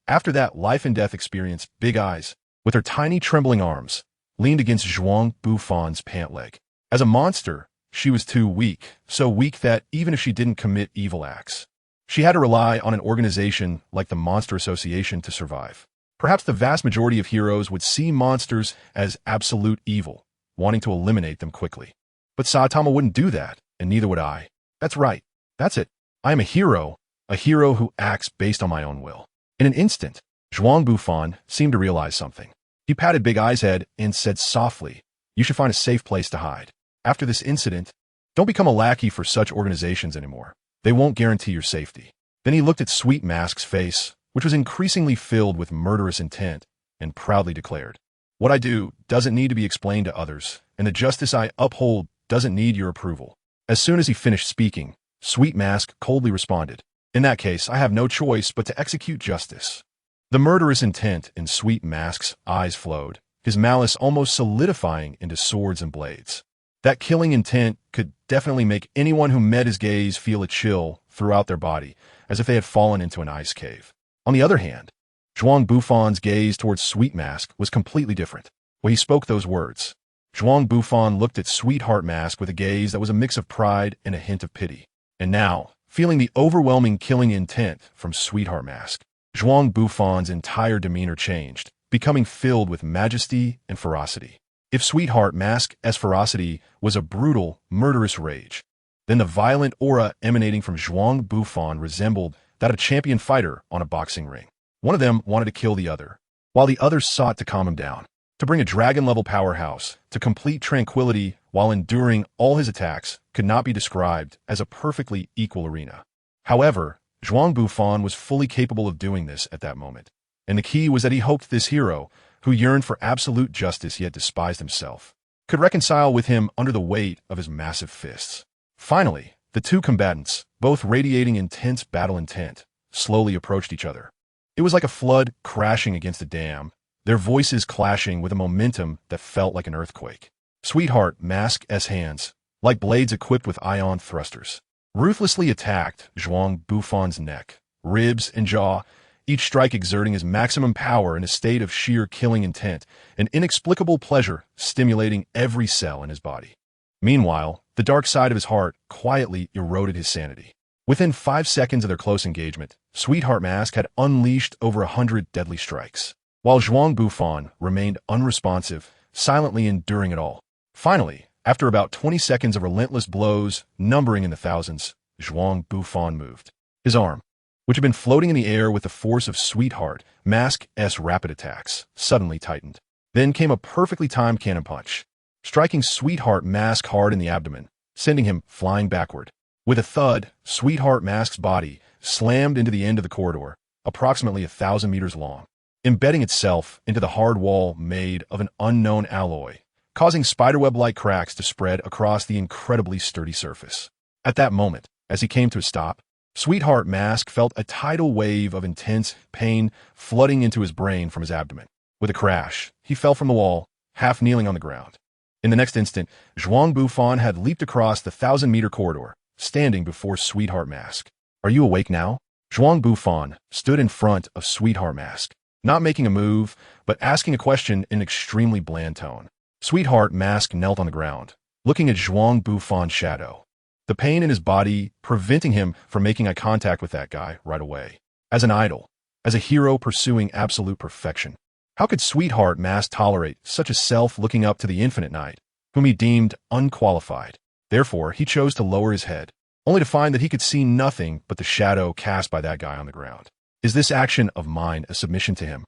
after that life-and-death experience, Big Eyes, with her tiny trembling arms, leaned against Zhuang Bufan's pant leg. As a monster, she was too weak, so weak that even if she didn't commit evil acts, she had to rely on an organization like the Monster Association to survive. Perhaps the vast majority of heroes would see monsters as absolute evil, wanting to eliminate them quickly. But Saitama wouldn't do that, and neither would I. That's right. That's it. I am a hero who acts based on my own will. In an instant, Zhuang Bufan seemed to realize something. He patted Big Eye's head and said softly, "You should find a safe place to hide. After this incident, don't become a lackey for such organizations anymore. They won't guarantee your safety." Then he looked at Sweet Mask's face, which was increasingly filled with murderous intent, and proudly declared, "What I do doesn't need to be explained to others, and the justice I uphold doesn't need your approval." As soon as he finished speaking, Sweet Mask coldly responded, "In that case, I have no choice but to execute justice." The murderous intent in Sweet Mask's eyes flowed, his malice almost solidifying into swords and blades. That killing intent could definitely make anyone who met his gaze feel a chill throughout their body, as if they had fallen into an ice cave. On the other hand, Zhuang Bufan's gaze towards Sweet Mask was completely different. When he spoke those words, Zhuang Bufan looked at Sweetheart Mask with a gaze that was a mix of pride and a hint of pity. And now, feeling the overwhelming killing intent from Sweetheart Mask, Zhuang Bufan's entire demeanor changed, becoming filled with majesty and ferocity. If Sweetheart Mask's ferocity was a brutal, murderous rage, then the violent aura emanating from Zhuang Bufan resembled that of a champion fighter on a boxing ring. One of them wanted to kill the other, while the other sought to calm him down, to bring a dragon-level powerhouse to complete tranquility while enduring all his attacks could not be described as a perfectly equal arena. However, Zhuang Bufan was fully capable of doing this at that moment, and the key was that he hoped this hero, who yearned for absolute justice yet despised himself, could reconcile with him under the weight of his massive fists. Finally, the two combatants, both radiating intense battle intent, slowly approached each other. It was like a flood crashing against a dam, their voices clashing with a momentum that felt like an earthquake. Sweetheart Mask's hands, like blades equipped with ion thrusters, ruthlessly attacked Zhuang Bufan's neck, ribs, and jaw, each strike exerting his maximum power in a state of sheer killing intent, an inexplicable pleasure stimulating every cell in his body. Meanwhile, the dark side of his heart quietly eroded his sanity. Within 5 seconds of their close engagement, Sweetheart Mask had unleashed over 100 deadly strikes, while Zhuang Bufan remained unresponsive, silently enduring it all. Finally, after about 20 seconds of relentless blows, numbering in the thousands, Zhuang Bufan moved. His arm, which had been floating in the air with the force of Sweetheart Mask's rapid attacks, suddenly tightened. Then came a perfectly timed cannon punch, striking Sweetheart Mask hard in the abdomen, sending him flying backward. With a thud, Sweetheart Mask's body slammed into the end of the corridor, approximately 1,000 meters long, embedding itself into the hard wall made of an unknown alloy, causing spiderweb-like cracks to spread across the incredibly sturdy surface. At that moment, as he came to a stop, Sweetheart Mask felt a tidal wave of intense pain flooding into his brain from his abdomen. With a crash, he fell from the wall, half kneeling on the ground. In the next instant, Zhuang Bufan had leaped across the 1,000-meter corridor, standing before Sweetheart Mask. "Are you awake now?" Zhuang Bufan stood in front of Sweetheart Mask, not making a move, but asking a question in an extremely bland tone. Sweetheart Mask knelt on the ground, looking at Zhuang Bufan's shadow, the pain in his body preventing him from making eye contact with that guy right away. As an idol, as a hero pursuing absolute perfection, how could Sweetheart Mask tolerate such a self looking up to the Infinite Knight, whom he deemed unqualified? Therefore, he chose to lower his head, only to find that he could see nothing but the shadow cast by that guy on the ground. Is this action of mine a submission to him?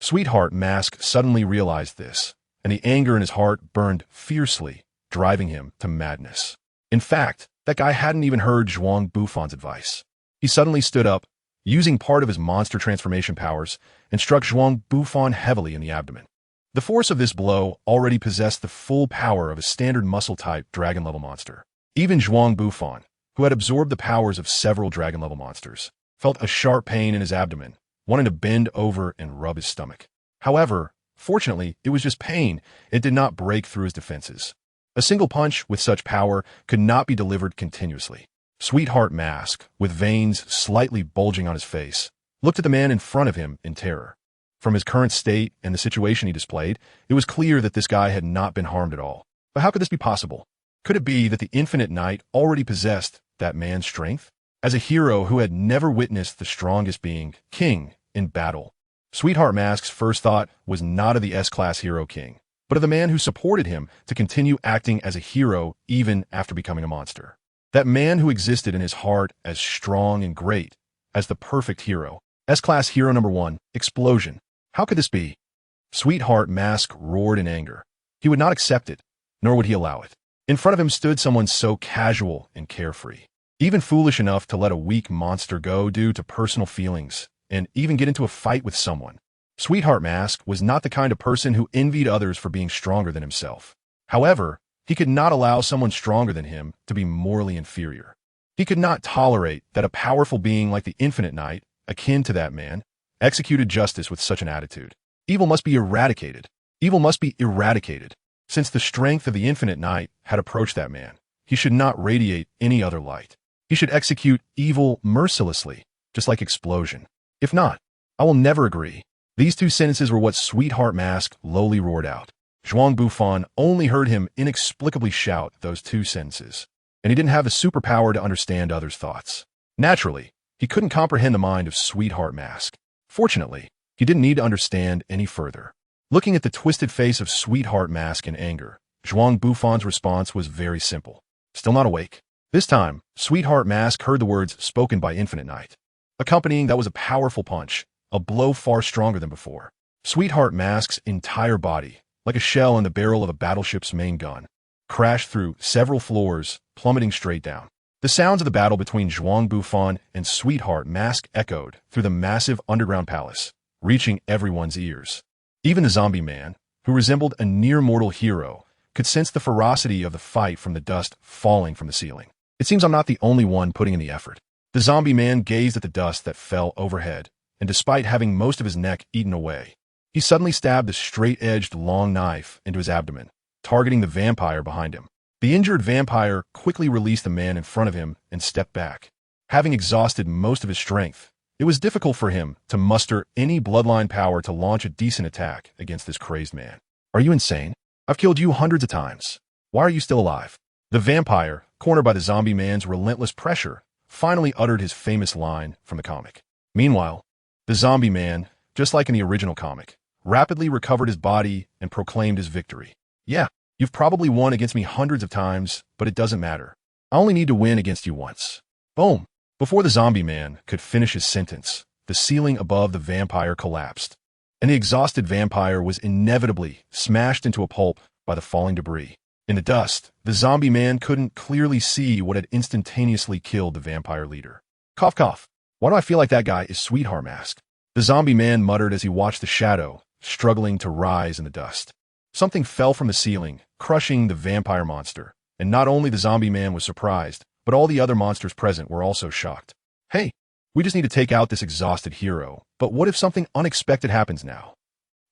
Sweetheart Mask suddenly realized this, and the anger in his heart burned fiercely, driving him to madness. In fact, that guy hadn't even heard Zhuang Bufan's advice. He suddenly stood up, using part of his monster transformation powers, and struck Zhuang Bufan heavily in the abdomen. The force of this blow already possessed the full power of a standard muscle-type dragon-level monster. Even Zhuang Bufan, who had absorbed the powers of several dragon-level monsters, felt a sharp pain in his abdomen, wanting to bend over and rub his stomach. However, fortunately, it was just pain. It did not break through his defenses. A single punch with such power could not be delivered continuously. Sweetheart Mask, with veins slightly bulging on his face, looked at the man in front of him in terror. From his current state and the situation he displayed, it was clear that this guy had not been harmed at all. But how could this be possible? Could it be that the Infinite Knight already possessed that man's strength? As a hero who had never witnessed the strongest being, King, in battle, Sweetheart Mask's first thought was not of the S-Class hero King, but of the man who supported him to continue acting as a hero even after becoming a monster. That man who existed in his heart as strong and great as the perfect hero. S-Class hero number 1, Explosion. How could this be? Sweetheart Mask roared in anger. He would not accept it, nor would he allow it. In front of him stood someone so casual and carefree, even foolish enough to let a weak monster go due to personal feelings, and even get into a fight with someone. Sweetheart Mask was not the kind of person who envied others for being stronger than himself. However, he could not allow someone stronger than him to be morally inferior. He could not tolerate that a powerful being like the Infinite Knight, akin to that man, executed justice with such an attitude. Evil must be eradicated. Evil must be eradicated. Since the strength of the Infinite Knight had approached that man, he should not radiate any other light. He should execute evil mercilessly, just like Explosion. If not, I will never agree. These two sentences were what Sweetheart Mask lowly roared out. Zhuang Bufan only heard him inexplicably shout those two sentences, and he didn't have the superpower to understand others' thoughts. Naturally, he couldn't comprehend the mind of Sweetheart Mask. Fortunately, he didn't need to understand any further. Looking at the twisted face of Sweetheart Mask in anger, Zhuang Bufan's response was very simple. Still not awake? This time, Sweetheart Mask heard the words spoken by Infinite Knight. Accompanying that was a powerful punch, a blow far stronger than before. Sweetheart Mask's entire body, like a shell in the barrel of a battleship's main gun, crashed through several floors, plummeting straight down. The sounds of the battle between Zhuang Bufan and Sweetheart Mask echoed through the massive underground palace, reaching everyone's ears. Even the zombie man, who resembled a near-mortal hero, could sense the ferocity of the fight from the dust falling from the ceiling. It seems I'm not the only one putting in the effort. The zombie man gazed at the dust that fell overhead, and despite having most of his neck eaten away, he suddenly stabbed the straight-edged long knife into his abdomen, targeting the vampire behind him. The injured vampire quickly released the man in front of him and stepped back. Having exhausted most of his strength, it was difficult for him to muster any bloodline power to launch a decent attack against this crazed man. Are you insane? I've killed you hundreds of times. Why are you still alive? The vampire, cornered by the zombie man's relentless pressure, finally uttered his famous line from the comic. Meanwhile, the zombie man, just like in the original comic, rapidly recovered his body and proclaimed his victory. Yeah, you've probably won against me hundreds of times, but it doesn't matter. I only need to win against you once. Boom! Before the zombie man could finish his sentence, the ceiling above the vampire collapsed, and the exhausted vampire was inevitably smashed into a pulp by the falling debris. In the dust, the zombie man couldn't clearly see what had instantaneously killed the vampire leader. Cough cough. Why do I feel like that guy is Sweetheart Mask? The zombie man muttered as he watched the shadow struggling to rise in the dust. Something fell from the ceiling, crushing the vampire monster, and not only the zombie man was surprised, but all the other monsters present were also shocked. Hey, we just need to take out this exhausted hero, but what if something unexpected happens now?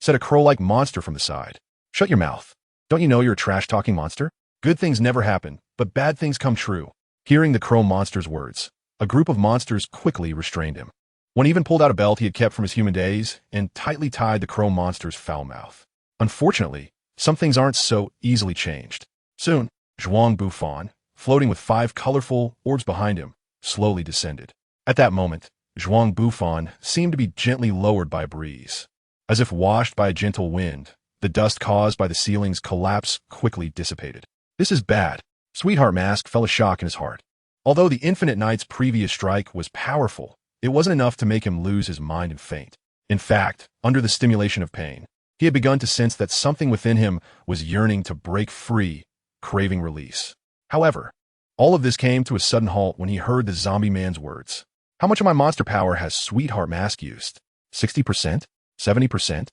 Said a crow-like monster from the side. Shut your mouth. Don't you know you're a trash-talking monster? Good things never happen, but bad things come true. Hearing the crow monster's words, a group of monsters quickly restrained him. One even pulled out a belt he had kept from his human days and tightly tied the crow monster's foul mouth. Unfortunately, some things aren't so easily changed. Soon, Zhuang Bufan, floating with 5 colorful orbs behind him, slowly descended. At that moment, Zhuang Bufan seemed to be gently lowered by a breeze. As if washed by a gentle wind, the dust caused by the ceiling's collapse quickly dissipated. This is bad. Sweetheart Mask felt a shock in his heart. Although the Infinite Knight's previous strike was powerful, it wasn't enough to make him lose his mind and faint. In fact, under the stimulation of pain, he had begun to sense that something within him was yearning to break free, craving release. However, all of this came to a sudden halt when he heard the zombie man's words. How much of my monster power has Sweetheart Mask used? 60%? 70%?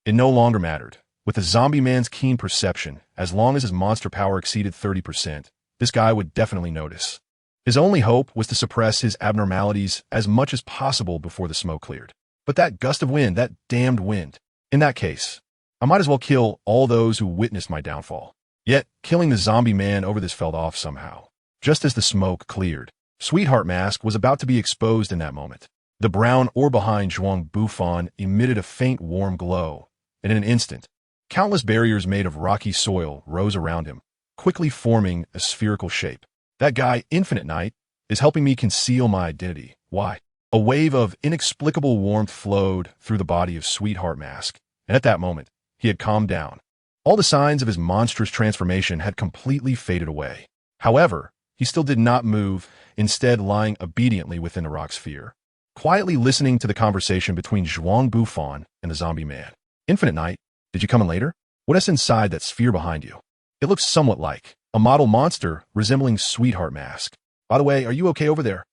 It no longer mattered. With the zombie man's keen perception, as long as his monster power exceeded 30%, this guy would definitely notice. His only hope was to suppress his abnormalities as much as possible before the smoke cleared. But that gust of wind, that damned wind. In that case, I might as well kill all those who witnessed my downfall. Yet, killing the zombie man over this fell off somehow. Just as the smoke cleared, Sweetheart Mask was about to be exposed in that moment. The brown orb behind Zhuang Bufan emitted a faint warm glow, and in an instant, countless barriers made of rocky soil rose around him, quickly forming a spherical shape. That guy, Infinite Knight, is helping me conceal my identity. Why? A wave of inexplicable warmth flowed through the body of Sweetheart Mask, and at that moment, he had calmed down. All the signs of his monstrous transformation had completely faded away. However, he still did not move, instead lying obediently within the rock sphere, quietly listening to the conversation between Zhuang Bufan and the zombie man. Infinite Knight, did you come in later? What's inside that sphere behind you? It looks somewhat like a model monster resembling Sweetheart Mask. By the way, are you okay over there?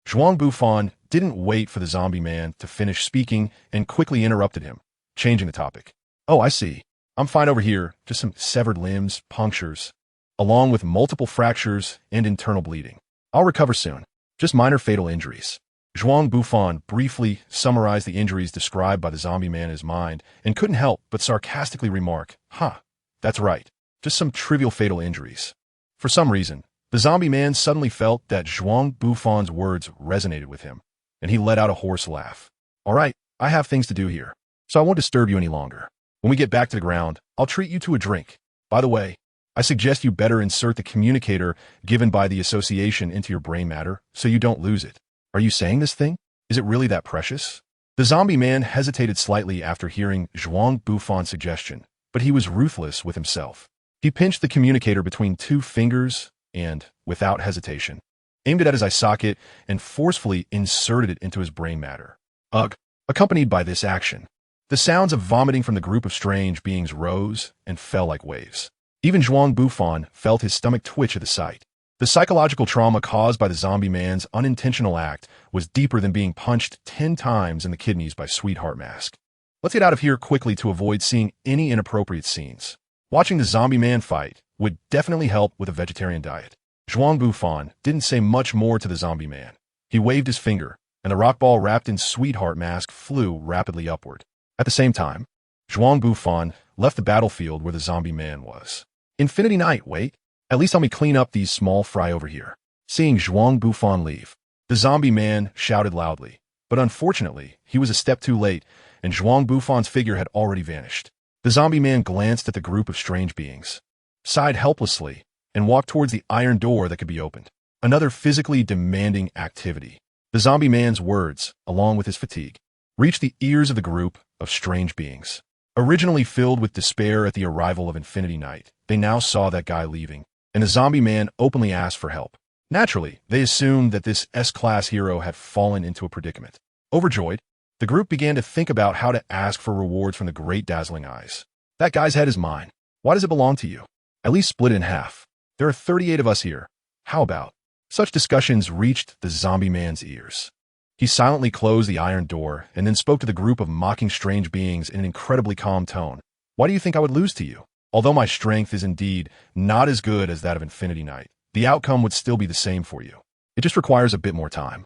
Zhuang Bufan didn't wait for the zombie man to finish speaking and quickly interrupted him, changing the topic. Oh, I see. I'm fine over here, just some severed limbs, punctures, along with multiple fractures and internal bleeding. I'll recover soon. Just minor fatal injuries. Zhuang Bufan briefly summarized the injuries described by the zombie man in his mind and couldn't help but sarcastically remark, that's right, just some trivial fatal injuries. For some reason, the zombie man suddenly felt that Zhuang Bufan's words resonated with him, and he let out a hoarse laugh. All right, I have things to do here, so I won't disturb you any longer. When we get back to the ground, I'll treat you to a drink. By the way, I suggest you better insert the communicator given by the association into your brain matter so you don't lose it. Are you saying this thing? Is it really that precious? The zombie man hesitated slightly after hearing Zhuang Bufan's suggestion, but he was ruthless with himself. He pinched the communicator between 2 fingers and, without hesitation, aimed it at his eye socket and forcefully inserted it into his brain matter. Ugh! Accompanied by this action, the sounds of vomiting from the group of strange beings rose and fell like waves. Even Zhuang Bufan felt his stomach twitch at the sight. The psychological trauma caused by the zombie man's unintentional act was deeper than being punched 10 times in the kidneys by Sweetheart Mask. Let's get out of here quickly to avoid seeing any inappropriate scenes. Watching the zombie man fight would definitely help with a vegetarian diet. Zhuang Bufan didn't say much more to the zombie man. He waved his finger, and the rock ball wrapped in Sweetheart Mask flew rapidly upward. At the same time, Zhuang Bufan left the battlefield where the zombie man was. Infinity Knight, wait. At least help me clean up these small fry over here. Seeing Zhuang Bufan leave, the zombie man shouted loudly, but unfortunately, he was a step too late, and Zhuang Bufan's figure had already vanished. The zombie man glanced at the group of strange beings, sighed helplessly, and walked towards the iron door that could be opened. Another physically demanding activity. The zombie man's words, along with his fatigue, reached the ears of the group of strange beings. Originally filled with despair at the arrival of Infinity Knight, they now saw that guy leaving, and the zombie man openly asked for help. Naturally, they assumed that this S-class hero had fallen into a predicament. Overjoyed, the group began to think about how to ask for rewards from the great dazzling eyes. That guy's head is mine. Why does it belong to you? At least split it in half. There are 38 of us here. How about? Such discussions reached the zombie man's ears. He silently closed the iron door and then spoke to the group of mocking strange beings in an incredibly calm tone. Why do you think I would lose to you? Although my strength is indeed not as good as that of Infinity Knight, the outcome would still be the same for you. It just requires a bit more time.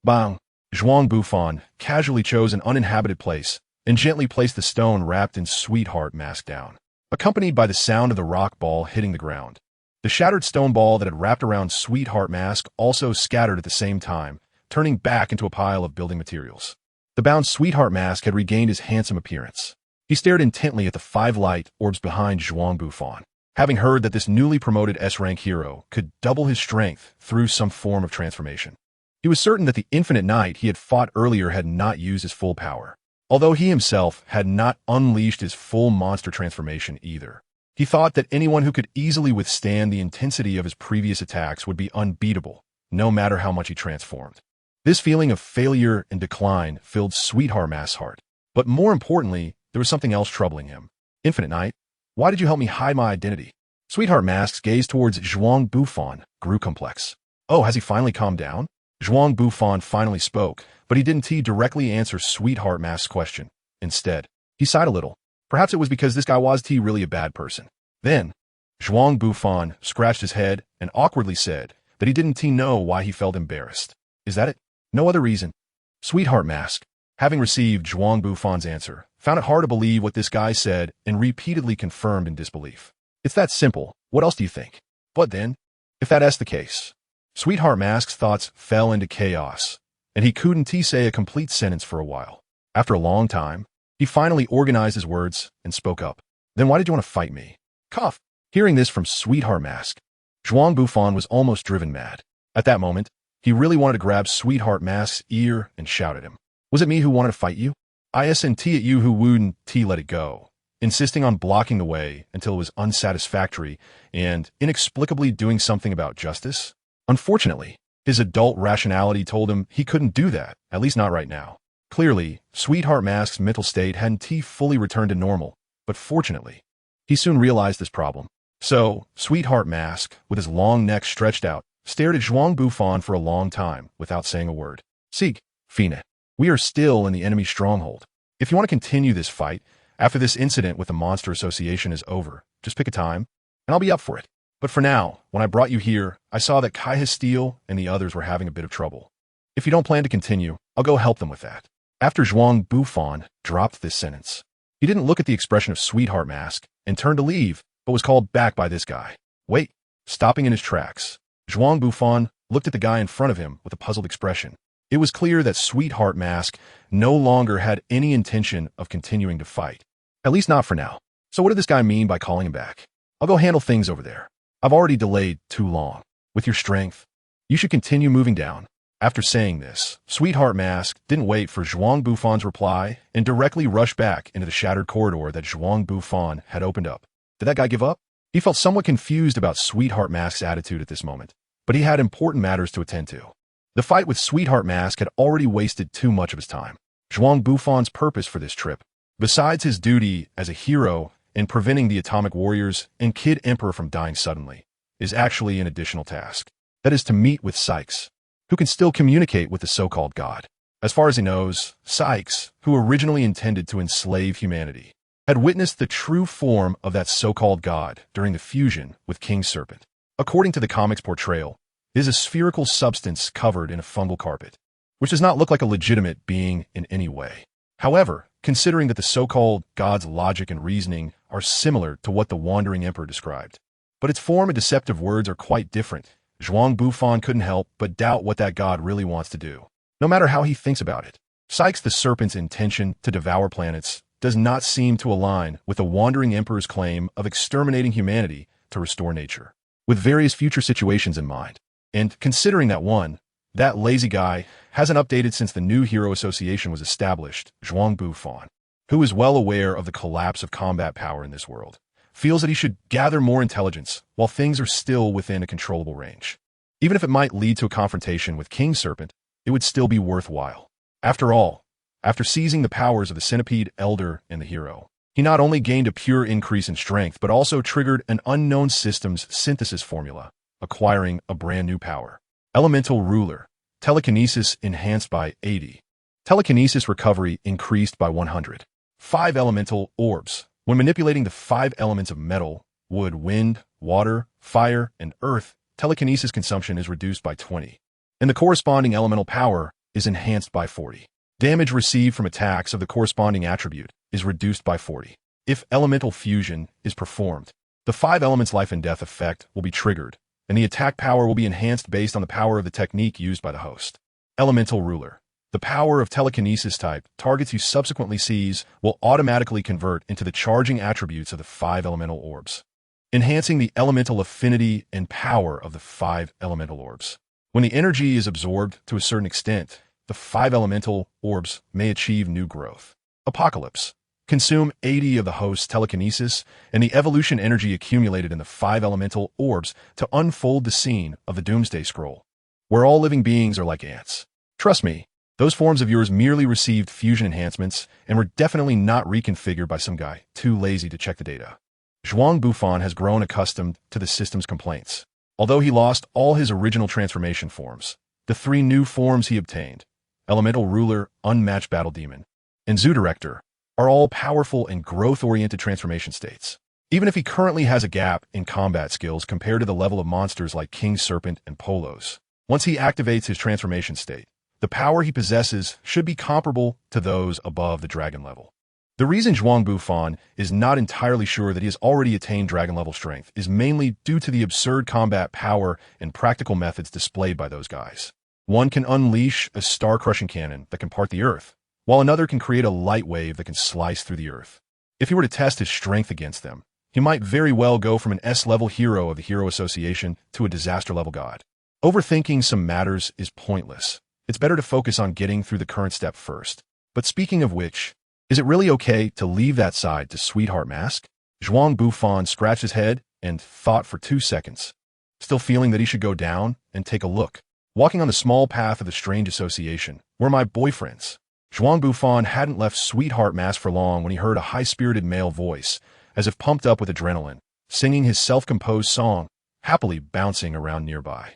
Bang! Zhuang Bufan casually chose an uninhabited place and gently placed the stone wrapped in Sweetheart Mask down, accompanied by the sound of the rock ball hitting the ground. The shattered stone ball that had wrapped around Sweetheart Mask also scattered at the same time, turning back into a pile of building materials. The bound Sweetheart Mask had regained his handsome appearance. He stared intently at the 5 light orbs behind Zhuang Bufan, having heard that this newly promoted S-rank hero could double his strength through some form of transformation. He was certain that the Infinite Knight he had fought earlier had not used his full power, although he himself had not unleashed his full monster transformation either. He thought that anyone who could easily withstand the intensity of his previous attacks would be unbeatable, no matter how much he transformed. This feeling of failure and decline filled Sweetheart Mask's heart. But more importantly, there was something else troubling him. Infinite Knight, why did you help me hide my identity? Sweetheart Mask's gaze towards Zhuang Bufan grew complex. Oh, has he finally calmed down? Zhuang Bufan finally spoke, but he didn't directly answer Sweetheart Mask's question. Instead, he sighed a little. Perhaps it was because this guy was really a bad person. Then, Zhuang Bufan scratched his head and awkwardly said that he didn't know why he felt embarrassed. Is that it? No other reason. Sweetheart Mask, having received Zhuang Bufan's answer, found it hard to believe what this guy said and repeatedly confirmed in disbelief. It's that simple. What else do you think? But then, if that's the case, Sweetheart Mask's thoughts fell into chaos, and he couldn't say a complete sentence for a while. After a long time, he finally organized his words and spoke up. Then why did you want to fight me? Cough. Hearing this from Sweetheart Mask, Zhuang Bufan was almost driven mad. At that moment, he really wanted to grab Sweetheart Mask's ear and shout at him. Was it me who wanted to fight you? ISNT at you who wouldn't let it go, insisting on blocking the way until it was unsatisfactory and inexplicably doing something about justice? Unfortunately, his adult rationality told him he couldn't do that, at least not right now. Clearly, Sweetheart Mask's mental state hadn't fully returned to normal, but fortunately, he soon realized this problem. So, Sweetheart Mask, with his long neck stretched out, stared at Zhuang Bufan for a long time without saying a word. Seek, Fina. We are still in the enemy stronghold. If you want to continue this fight, after this incident with the Monster Association is over, just pick a time, and I'll be up for it. But for now, when I brought you here, I saw that Kai Hasteel and the others were having a bit of trouble. If you don't plan to continue, I'll go help them with that. After Zhuang Bufan dropped this sentence, he didn't look at the expression of Sweetheart Mask and turned to leave, but was called back by this guy. Wait. Stopping in his tracks, Zhuang Bufan looked at the guy in front of him with a puzzled expression. It was clear that Sweetheart Mask no longer had any intention of continuing to fight. At least not for now. So what did this guy mean by calling him back? I'll go handle things over there. I've already delayed too long. With your strength, you should continue moving down. After saying this, Sweetheart Mask didn't wait for Zhuang Bufan's reply and directly rushed back into the shattered corridor that Zhuang Bufan had opened up. Did that guy give up? He felt somewhat confused about Sweetheart Mask's attitude at this moment, but he had important matters to attend to. The fight with Sweetheart Mask had already wasted too much of his time. Zhuang Bufan's purpose for this trip, besides his duty as a hero in preventing the Atomic Warriors and Kid Emperor from dying suddenly, is actually an additional task. That is to meet with Sykes, who can still communicate with the so-called God. As far as he knows, Sykes, who originally intended to enslave humanity, had witnessed the true form of that so-called God during the fusion with King Serpent. According to the comic's portrayal, it is a spherical substance covered in a fungal carpet, which does not look like a legitimate being in any way. However, considering that the so-called God's logic and reasoning are similar to what the Wandering Emperor described, but its form and deceptive words are quite different, Zhuang Bufan couldn't help but doubt what that God really wants to do, no matter how he thinks about it. Sykes the Serpent's intention to devour planets does not seem to align with the Wandering Emperor's claim of exterminating humanity to restore nature, with various future situations in mind. And considering that lazy guy hasn't updated since the new Hero Association was established, Zhuang Bufan, who is well aware of the collapse of combat power in this world, feels that he should gather more intelligence while things are still within a controllable range. Even if it might lead to a confrontation with King Serpent, it would still be worthwhile. After all, after seizing the powers of the Centipede, Elder, and the Hero, he not only gained a pure increase in strength, but also triggered an unknown system's synthesis formula, acquiring a brand new power. Elemental Ruler. Telekinesis enhanced by 80. Telekinesis recovery increased by 100. 5 elemental orbs. When manipulating the 5 elements of metal, wood, wind, water, fire, and earth, telekinesis consumption is reduced by 20, and the corresponding elemental power is enhanced by 40. Damage received from attacks of the corresponding attribute is reduced by 40. If elemental fusion is performed, the 5 elements life and death effect will be triggered, and the attack power will be enhanced based on the power of the technique used by the host. Elemental Ruler. The power of telekinesis type targets you subsequently seize will automatically convert into the charging attributes of the 5 elemental orbs, enhancing the elemental affinity and power of the 5 elemental orbs. When the energy is absorbed to a certain extent, the 5 elemental orbs may achieve new growth. Apocalypse. consume 80 of the host's telekinesis and the evolution energy accumulated in the 5 elemental orbs to unfold the scene of the Doomsday Scroll, where all living beings are like ants. Trust me, those forms of yours merely received fusion enhancements and were definitely not reconfigured by some guy too lazy to check the data. Zhuang Bufan has grown accustomed to the system's complaints. Although he lost all his original transformation forms, the 3 new forms he obtained, Elemental Ruler, Unmatched Battle Demon, and Zoo Director, are all powerful and growth-oriented transformation states. Even if he currently has a gap in combat skills compared to the level of monsters like King Serpent and Polos, once he activates his transformation state, the power he possesses should be comparable to those above the dragon level. The reason Zhuang Bufan is not entirely sure that he has already attained dragon level strength is mainly due to the absurd combat power and practical methods displayed by those guys. One can unleash a star-crushing cannon that can part the earth, while another can create a light wave that can slice through the earth. If he were to test his strength against them, he might very well go from an S-level hero of the Hero Association to a disaster-level god. Overthinking some matters is pointless. It's better to focus on getting through the current step first. But speaking of which, is it really okay to leave that side to Sweetheart Mask? Zhuang Bufan scratched his head and thought for 2 seconds, still feeling that he should go down and take a look. Walking on the small path of the strange association were my boyfriends. Zhuang Bufan hadn't left Sweetheart Mask for long when he heard a high-spirited male voice, as if pumped up with adrenaline, singing his self-composed song, happily bouncing around nearby.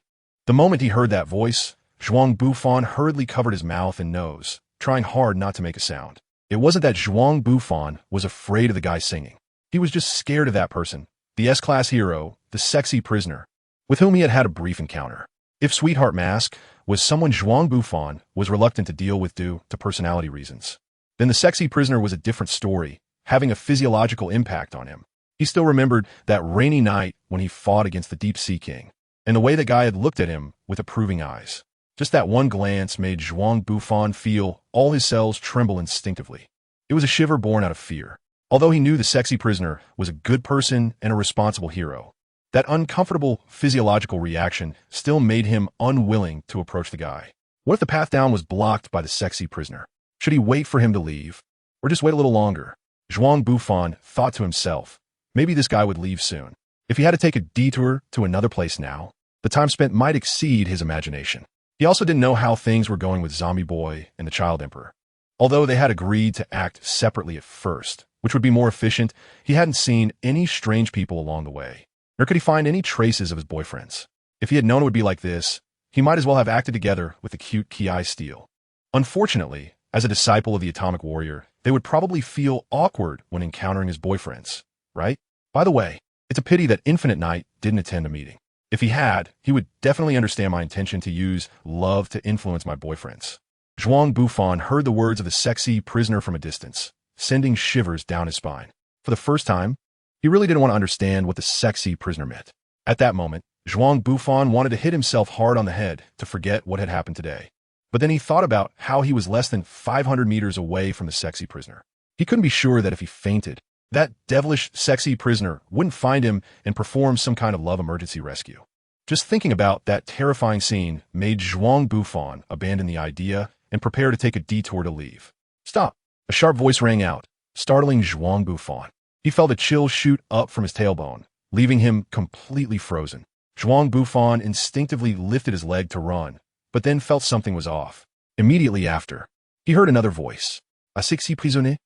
The moment he heard that voice, Zhuang Bufan hurriedly covered his mouth and nose, trying hard not to make a sound. It wasn't that Zhuang Bufan was afraid of the guy singing. He was just scared of that person, the S-class hero, the sexy prisoner, with whom he had had a brief encounter. If Sweetheart Mask was someone Zhuang Bufan was reluctant to deal with due to personality reasons, then the sexy prisoner was a different story, having a physiological impact on him. He still remembered that rainy night when he fought against the Deep Sea King, and the way the guy had looked at him with approving eyes. Just that one glance made Zhuang Bufan feel all his cells tremble instinctively. It was a shiver born out of fear. Although he knew the sexy prisoner was a good person and a responsible hero, that uncomfortable physiological reaction still made him unwilling to approach the guy. What if the path down was blocked by the sexy prisoner? Should he wait for him to leave, or just wait a little longer? Zhuang Bufan thought to himself, maybe this guy would leave soon. If he had to take a detour to another place now, the time spent might exceed his imagination. He also didn't know how things were going with Zombie Boy and the Child Emperor. Although they had agreed to act separately at first, which would be more efficient, he hadn't seen any strange people along the way, nor could he find any traces of his boyfriends. If he had known it would be like this, he might as well have acted together with the cute Ki Steel. Unfortunately, as a disciple of the Atomic Warrior, they would probably feel awkward when encountering his boyfriends, right? By the way, it's a pity that Infinite Knight didn't attend the meeting. If he had, he would definitely understand my intention to use love to influence my boyfriends. Zhuang Bufan heard the words of the sexy prisoner from a distance, sending shivers down his spine. For the first time, he really didn't want to understand what the sexy prisoner meant. At that moment, Zhuang Bufan wanted to hit himself hard on the head to forget what had happened today. But then he thought about how he was less than 500 meters away from the sexy prisoner. He couldn't be sure that if he fainted, that devilish, sexy prisoner wouldn't find him and perform some kind of love emergency rescue. Just thinking about that terrifying scene made Zhuang Bufan abandon the idea and prepare to take a detour to leave. Stop! A sharp voice rang out, startling Zhuang Bufan. He felt a chill shoot up from his tailbone, leaving him completely frozen. Zhuang Bufan instinctively lifted his leg to run, but then felt something was off. Immediately after, he heard another voice. A sexy prisonnier?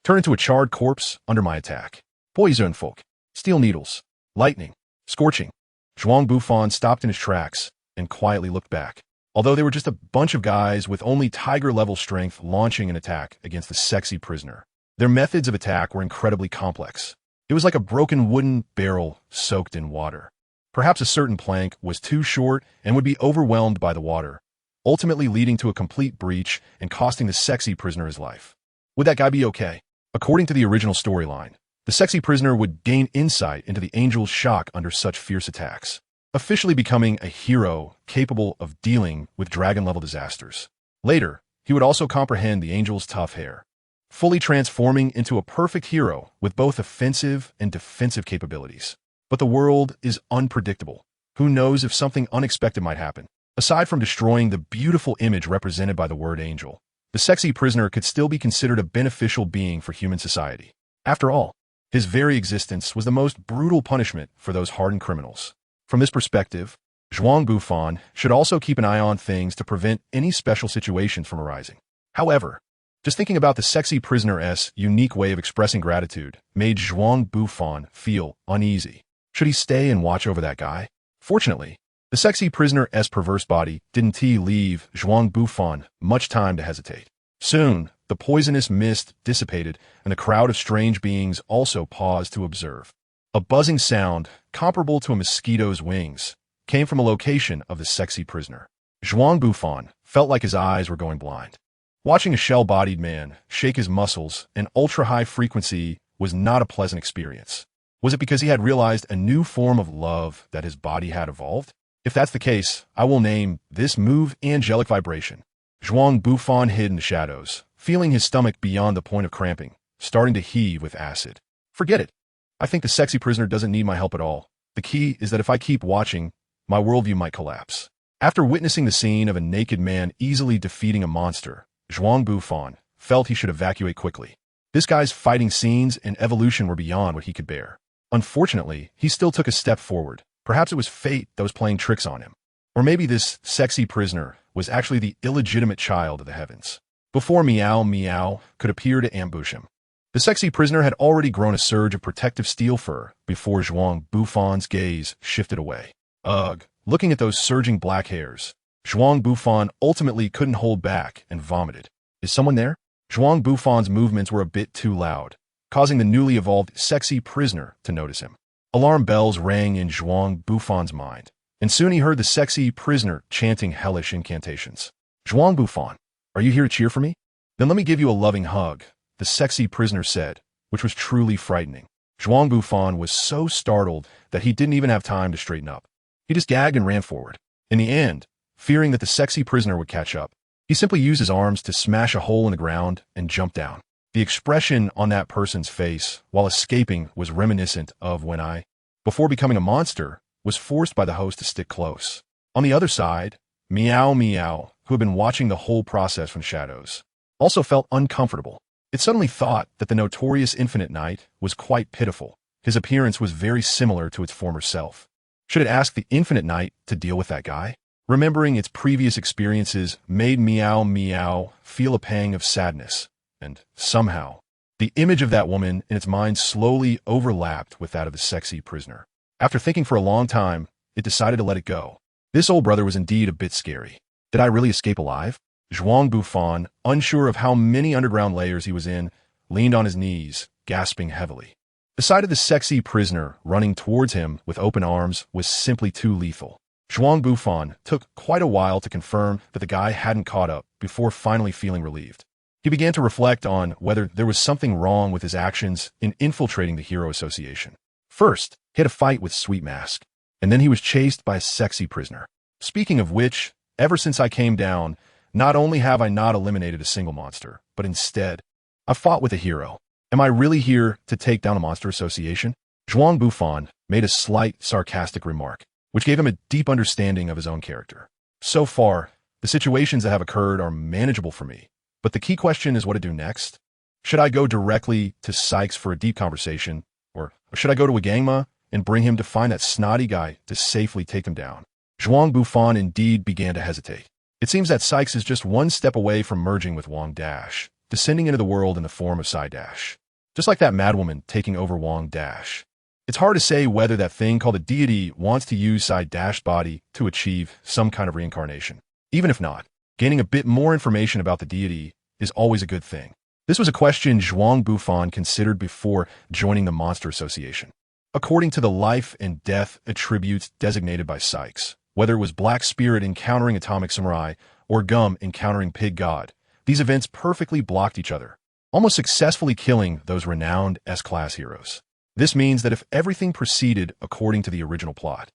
Turn into a charred corpse under my attack. Poison folk, steel needles, lightning, scorching. Zhuang Bufan stopped in his tracks and quietly looked back. Although they were just a bunch of guys with only tiger-level strength launching an attack against the sexy prisoner, their methods of attack were incredibly complex. It was like a broken wooden barrel soaked in water. Perhaps a certain plank was too short and would be overwhelmed by the water, ultimately leading to a complete breach and costing the sexy prisoner his life. Would that guy be okay? According to the original storyline, the sexy prisoner would gain insight into the angel's shock under such fierce attacks, officially becoming a hero capable of dealing with dragon-level disasters. Later, he would also comprehend the angel's tough hair, fully transforming into a perfect hero with both offensive and defensive capabilities. But the world is unpredictable. Who knows if something unexpected might happen? Aside from destroying the beautiful image represented by the word angel, the sexy prisoner could still be considered a beneficial being for human society. After all, his very existence was the most brutal punishment for those hardened criminals. From this perspective, Zhuang Bufan should also keep an eye on things to prevent any special situations from arising. However, just thinking about the sexy prisoner's unique way of expressing gratitude made Zhuang Bufan feel uneasy. Should he stay and watch over that guy? Fortunately, the sexy prisoner's perverse body didn't leave Zhuang Bufan much time to hesitate. Soon, the poisonous mist dissipated and the crowd of strange beings also paused to observe. A buzzing sound, comparable to a mosquito's wings, came from a location of the sexy prisoner. Zhuang Bufan felt like his eyes were going blind. Watching a shell-bodied man shake his muscles in ultra-high frequency was not a pleasant experience. Was it because he had realized a new form of love that his body had evolved? If that's the case, I will name this move angelic vibration. Zhuang Bufan hid in the shadows, feeling his stomach beyond the point of cramping, starting to heave with acid. Forget it. I think the sexy prisoner doesn't need my help at all. The key is that if I keep watching, my worldview might collapse. After witnessing the scene of a naked man easily defeating a monster, Zhuang Bufan felt he should evacuate quickly. This guy's fighting scenes and evolution were beyond what he could bear. Unfortunately, he still took a step forward. Perhaps it was fate that was playing tricks on him. Or maybe this sexy prisoner was actually the illegitimate child of the heavens. Before Meow Meow could appear to ambush him, the sexy prisoner had already grown a surge of protective steel fur before Zhuang Bufan's gaze shifted away. Ugh, looking at those surging black hairs, Zhuang Bufan ultimately couldn't hold back and vomited. Is someone there? Zhuang Bufan's movements were a bit too loud, causing the newly evolved sexy prisoner to notice him. Alarm bells rang in Zhuang Bufan's mind, and soon he heard the sexy prisoner chanting hellish incantations. Zhuang Bufan, are you here to cheer for me? Then let me give you a loving hug, the sexy prisoner said, which was truly frightening. Zhuang Bufan was so startled that he didn't even have time to straighten up. He just gagged and ran forward. In the end, fearing that the sexy prisoner would catch up, he simply used his arms to smash a hole in the ground and jump down. The expression on that person's face while escaping was reminiscent of when I, before becoming a monster, was forced by the host to stick close. On the other side, Meow Meow, who had been watching the whole process from shadows, also felt uncomfortable. It suddenly thought that the notorious Infinite Knight was quite pitiful. His appearance was very similar to its former self. Should it ask the Infinite Knight to deal with that guy? Remembering its previous experiences made Meow Meow feel a pang of sadness, and somehow, the image of that woman in its mind slowly overlapped with that of the sexy prisoner. After thinking for a long time, it decided to let it go. This old brother was indeed a bit scary. Did I really escape alive? Zhuang Bufan, unsure of how many underground layers he was in, leaned on his knees, gasping heavily. The sight of the sexy prisoner running towards him with open arms was simply too lethal. Zhuang Bufan took quite a while to confirm that the guy hadn't caught up before finally feeling relieved. He began to reflect on whether there was something wrong with his actions in infiltrating the Hero Association. First, he had a fight with Sweet Mask, and then he was chased by a sexy prisoner. Speaking of which, ever since I came down, not only have I not eliminated a single monster, but instead, I fought with a hero. Am I really here to take down a monster association? Zhuang Bufan made a slight sarcastic remark, which gave him a deep understanding of his own character. So far, the situations that have occurred are manageable for me, but the key question is what to do next. Should I go directly to Sykes for a deep conversation, or should I go to Wagangma and bring him to find that snotty guy to safely take him down? Zhuang Bufan indeed began to hesitate. It seems that Sykes is just one step away from merging with Wang Dash, descending into the world in the form of Psy Dash. Just like that madwoman taking over Wang Dash. It's hard to say whether that thing called a deity wants to use Psy Dash's body to achieve some kind of reincarnation. Even if not, gaining a bit more information about the deity is always a good thing. This was a question Zhuang Bufan considered before joining the Monster Association. According to the life and death attributes designated by Sykes, whether it was Black Spirit encountering Atomic Samurai or Gum encountering Pig God, these events perfectly blocked each other, almost successfully killing those renowned S-class heroes. This means that if everything proceeded according to the original plot,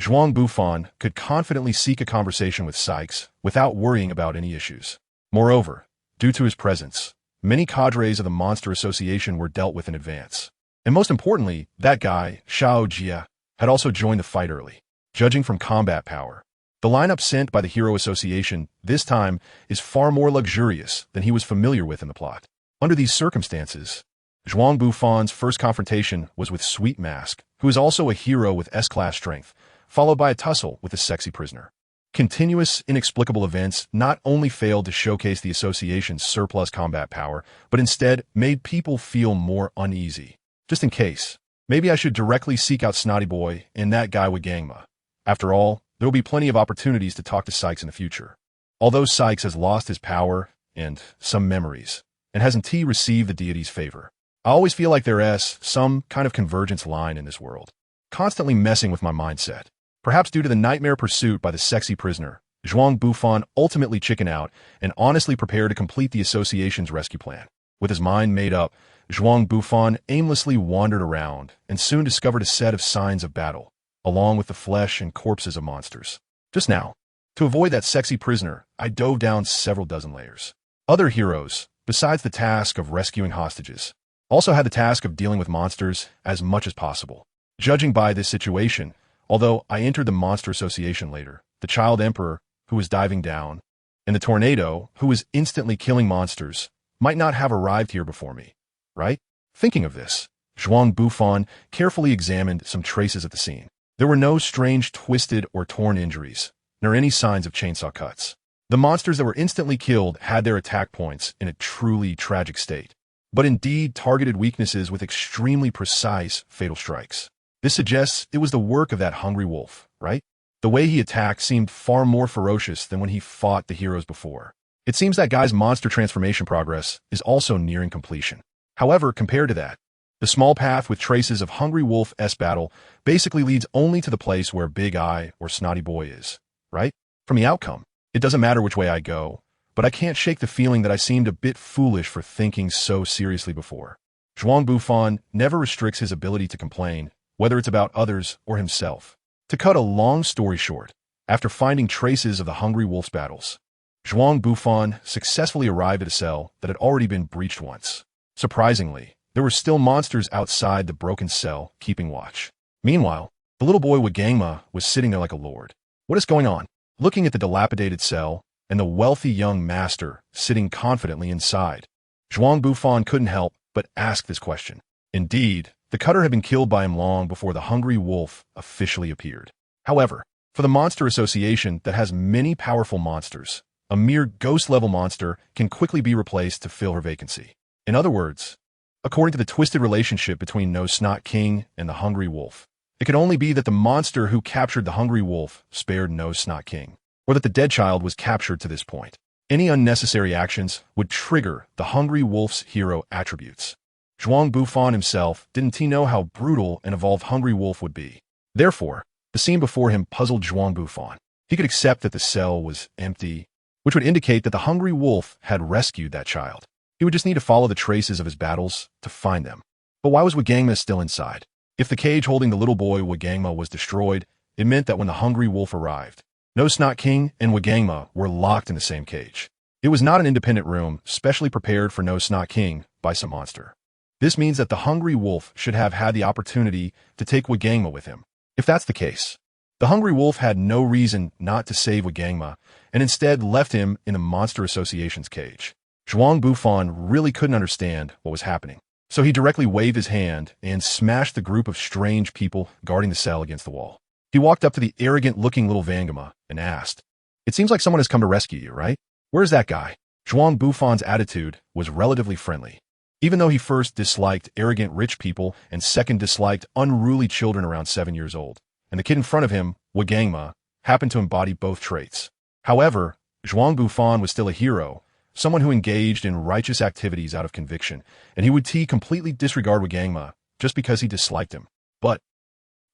Zhuang Bufan could confidently seek a conversation with Sykes without worrying about any issues. Moreover, due to his presence, many cadres of the Monster Association were dealt with in advance. And most importantly, that guy, Xiao Jia, had also joined the fight early. Judging from combat power, The lineup sent by the Hero Association this time is far more luxurious than he was familiar with in the plot. Under these circumstances, Zhuang Bufan's first confrontation was with Sweet Mask, who is also a hero with S-class strength, followed by a tussle with a sexy prisoner. Continuous, inexplicable events not only failed to showcase the association's surplus combat power, but instead made people feel more uneasy. Just in case, maybe I should directly seek out Snotty Boy and that guy with Gangma. After all, there will be plenty of opportunities to talk to Sykes in the future. Although Sykes has lost his power and some memories, and hasn't he received the deity's favor, I always feel like there is some kind of convergence line in this world, constantly messing with my mindset. Perhaps due to the nightmare pursuit by the sexy prisoner, Zhuang Bufan ultimately chickened out and honestly prepared to complete the association's rescue plan. With his mind made up, Zhuang Bufan aimlessly wandered around and soon discovered a set of signs of battle, along with the flesh and corpses of monsters. Just now, to avoid that sexy prisoner, I dove down several dozen layers. Other heroes, besides the task of rescuing hostages, also had the task of dealing with monsters as much as possible. Judging by this situation, although I entered the Monster Association later, the Child Emperor, who was diving down, and the Tornado, who was instantly killing monsters, might not have arrived here before me, right? Thinking of this, Zhuang Bufan carefully examined some traces at the scene. There were no strange twisted or torn injuries, nor any signs of chainsaw cuts. The monsters that were instantly killed had their attack points in a truly tragic state, but indeed targeted weaknesses with extremely precise fatal strikes. This suggests it was the work of that hungry wolf, right? The way he attacked seemed far more ferocious than when he fought the heroes before. It seems that guy's monster transformation progress is also nearing completion. However, compared to that, the small path with traces of Hungry Wolf-esque battle basically leads only to the place where Big Eye or Snotty Boy is, right? From the outcome, it doesn't matter which way I go, but I can't shake the feeling that I seemed a bit foolish for thinking so seriously before. Zhuang Bufan never restricts his ability to complain, whether it's about others or himself. To cut a long story short, after finding traces of the Hungry Wolf's battles, Zhuang Bufan successfully arrived at a cell that had already been breached once. Surprisingly, there were still monsters outside the broken cell keeping watch. Meanwhile, the little boy with Gangma was sitting there like a lord. What is going on? Looking at the dilapidated cell and the wealthy young master sitting confidently inside, Zhuang Bufan couldn't help but ask this question. Indeed, the cutter had been killed by him long before the Hungry Wolf officially appeared. However, for the Monster Association that has many powerful monsters, a mere ghost-level monster can quickly be replaced to fill her vacancy. In other words, according to the twisted relationship between No Snot King and the Hungry Wolf, it could only be that the monster who captured the Hungry Wolf spared No Snot King, or that the dead child was captured to this point. Any unnecessary actions would trigger the Hungry Wolf's hero attributes. Zhuang Bufan himself didn't he know how brutal an evolved Hungry Wolf would be. Therefore, the scene before him puzzled Zhuang Bufan. He could accept that the cell was empty, which would indicate that the Hungry Wolf had rescued that child. He would just need to follow the traces of his battles to find them. But why was Wagangma still inside? If the cage holding the little boy Wagangma was destroyed, it meant that when the Hungry Wolf arrived, No Snot King and Wagangma were locked in the same cage. It was not an independent room specially prepared for No Snot King by some monster. This means that the Hungry Wolf should have had the opportunity to take Wagangma with him. If that's the case, the Hungry Wolf had no reason not to save Wagangma and instead left him in the Monster Association's cage. Zhuang Bufan really couldn't understand what was happening, so he directly waved his hand and smashed the group of strange people guarding the cell against the wall. He walked up to the arrogant-looking little Wagangma and asked, "It seems like someone has come to rescue you, right? Where's that guy?" Zhuang Bufan's attitude was relatively friendly. Even though he first disliked arrogant rich people and second disliked unruly children around 7 years old, and the kid in front of him, Wagangma, happened to embody both traits. However, Zhuang Bufan was still a hero, someone who engaged in righteous activities out of conviction, and he would completely disregard Wagangma just because he disliked him. But,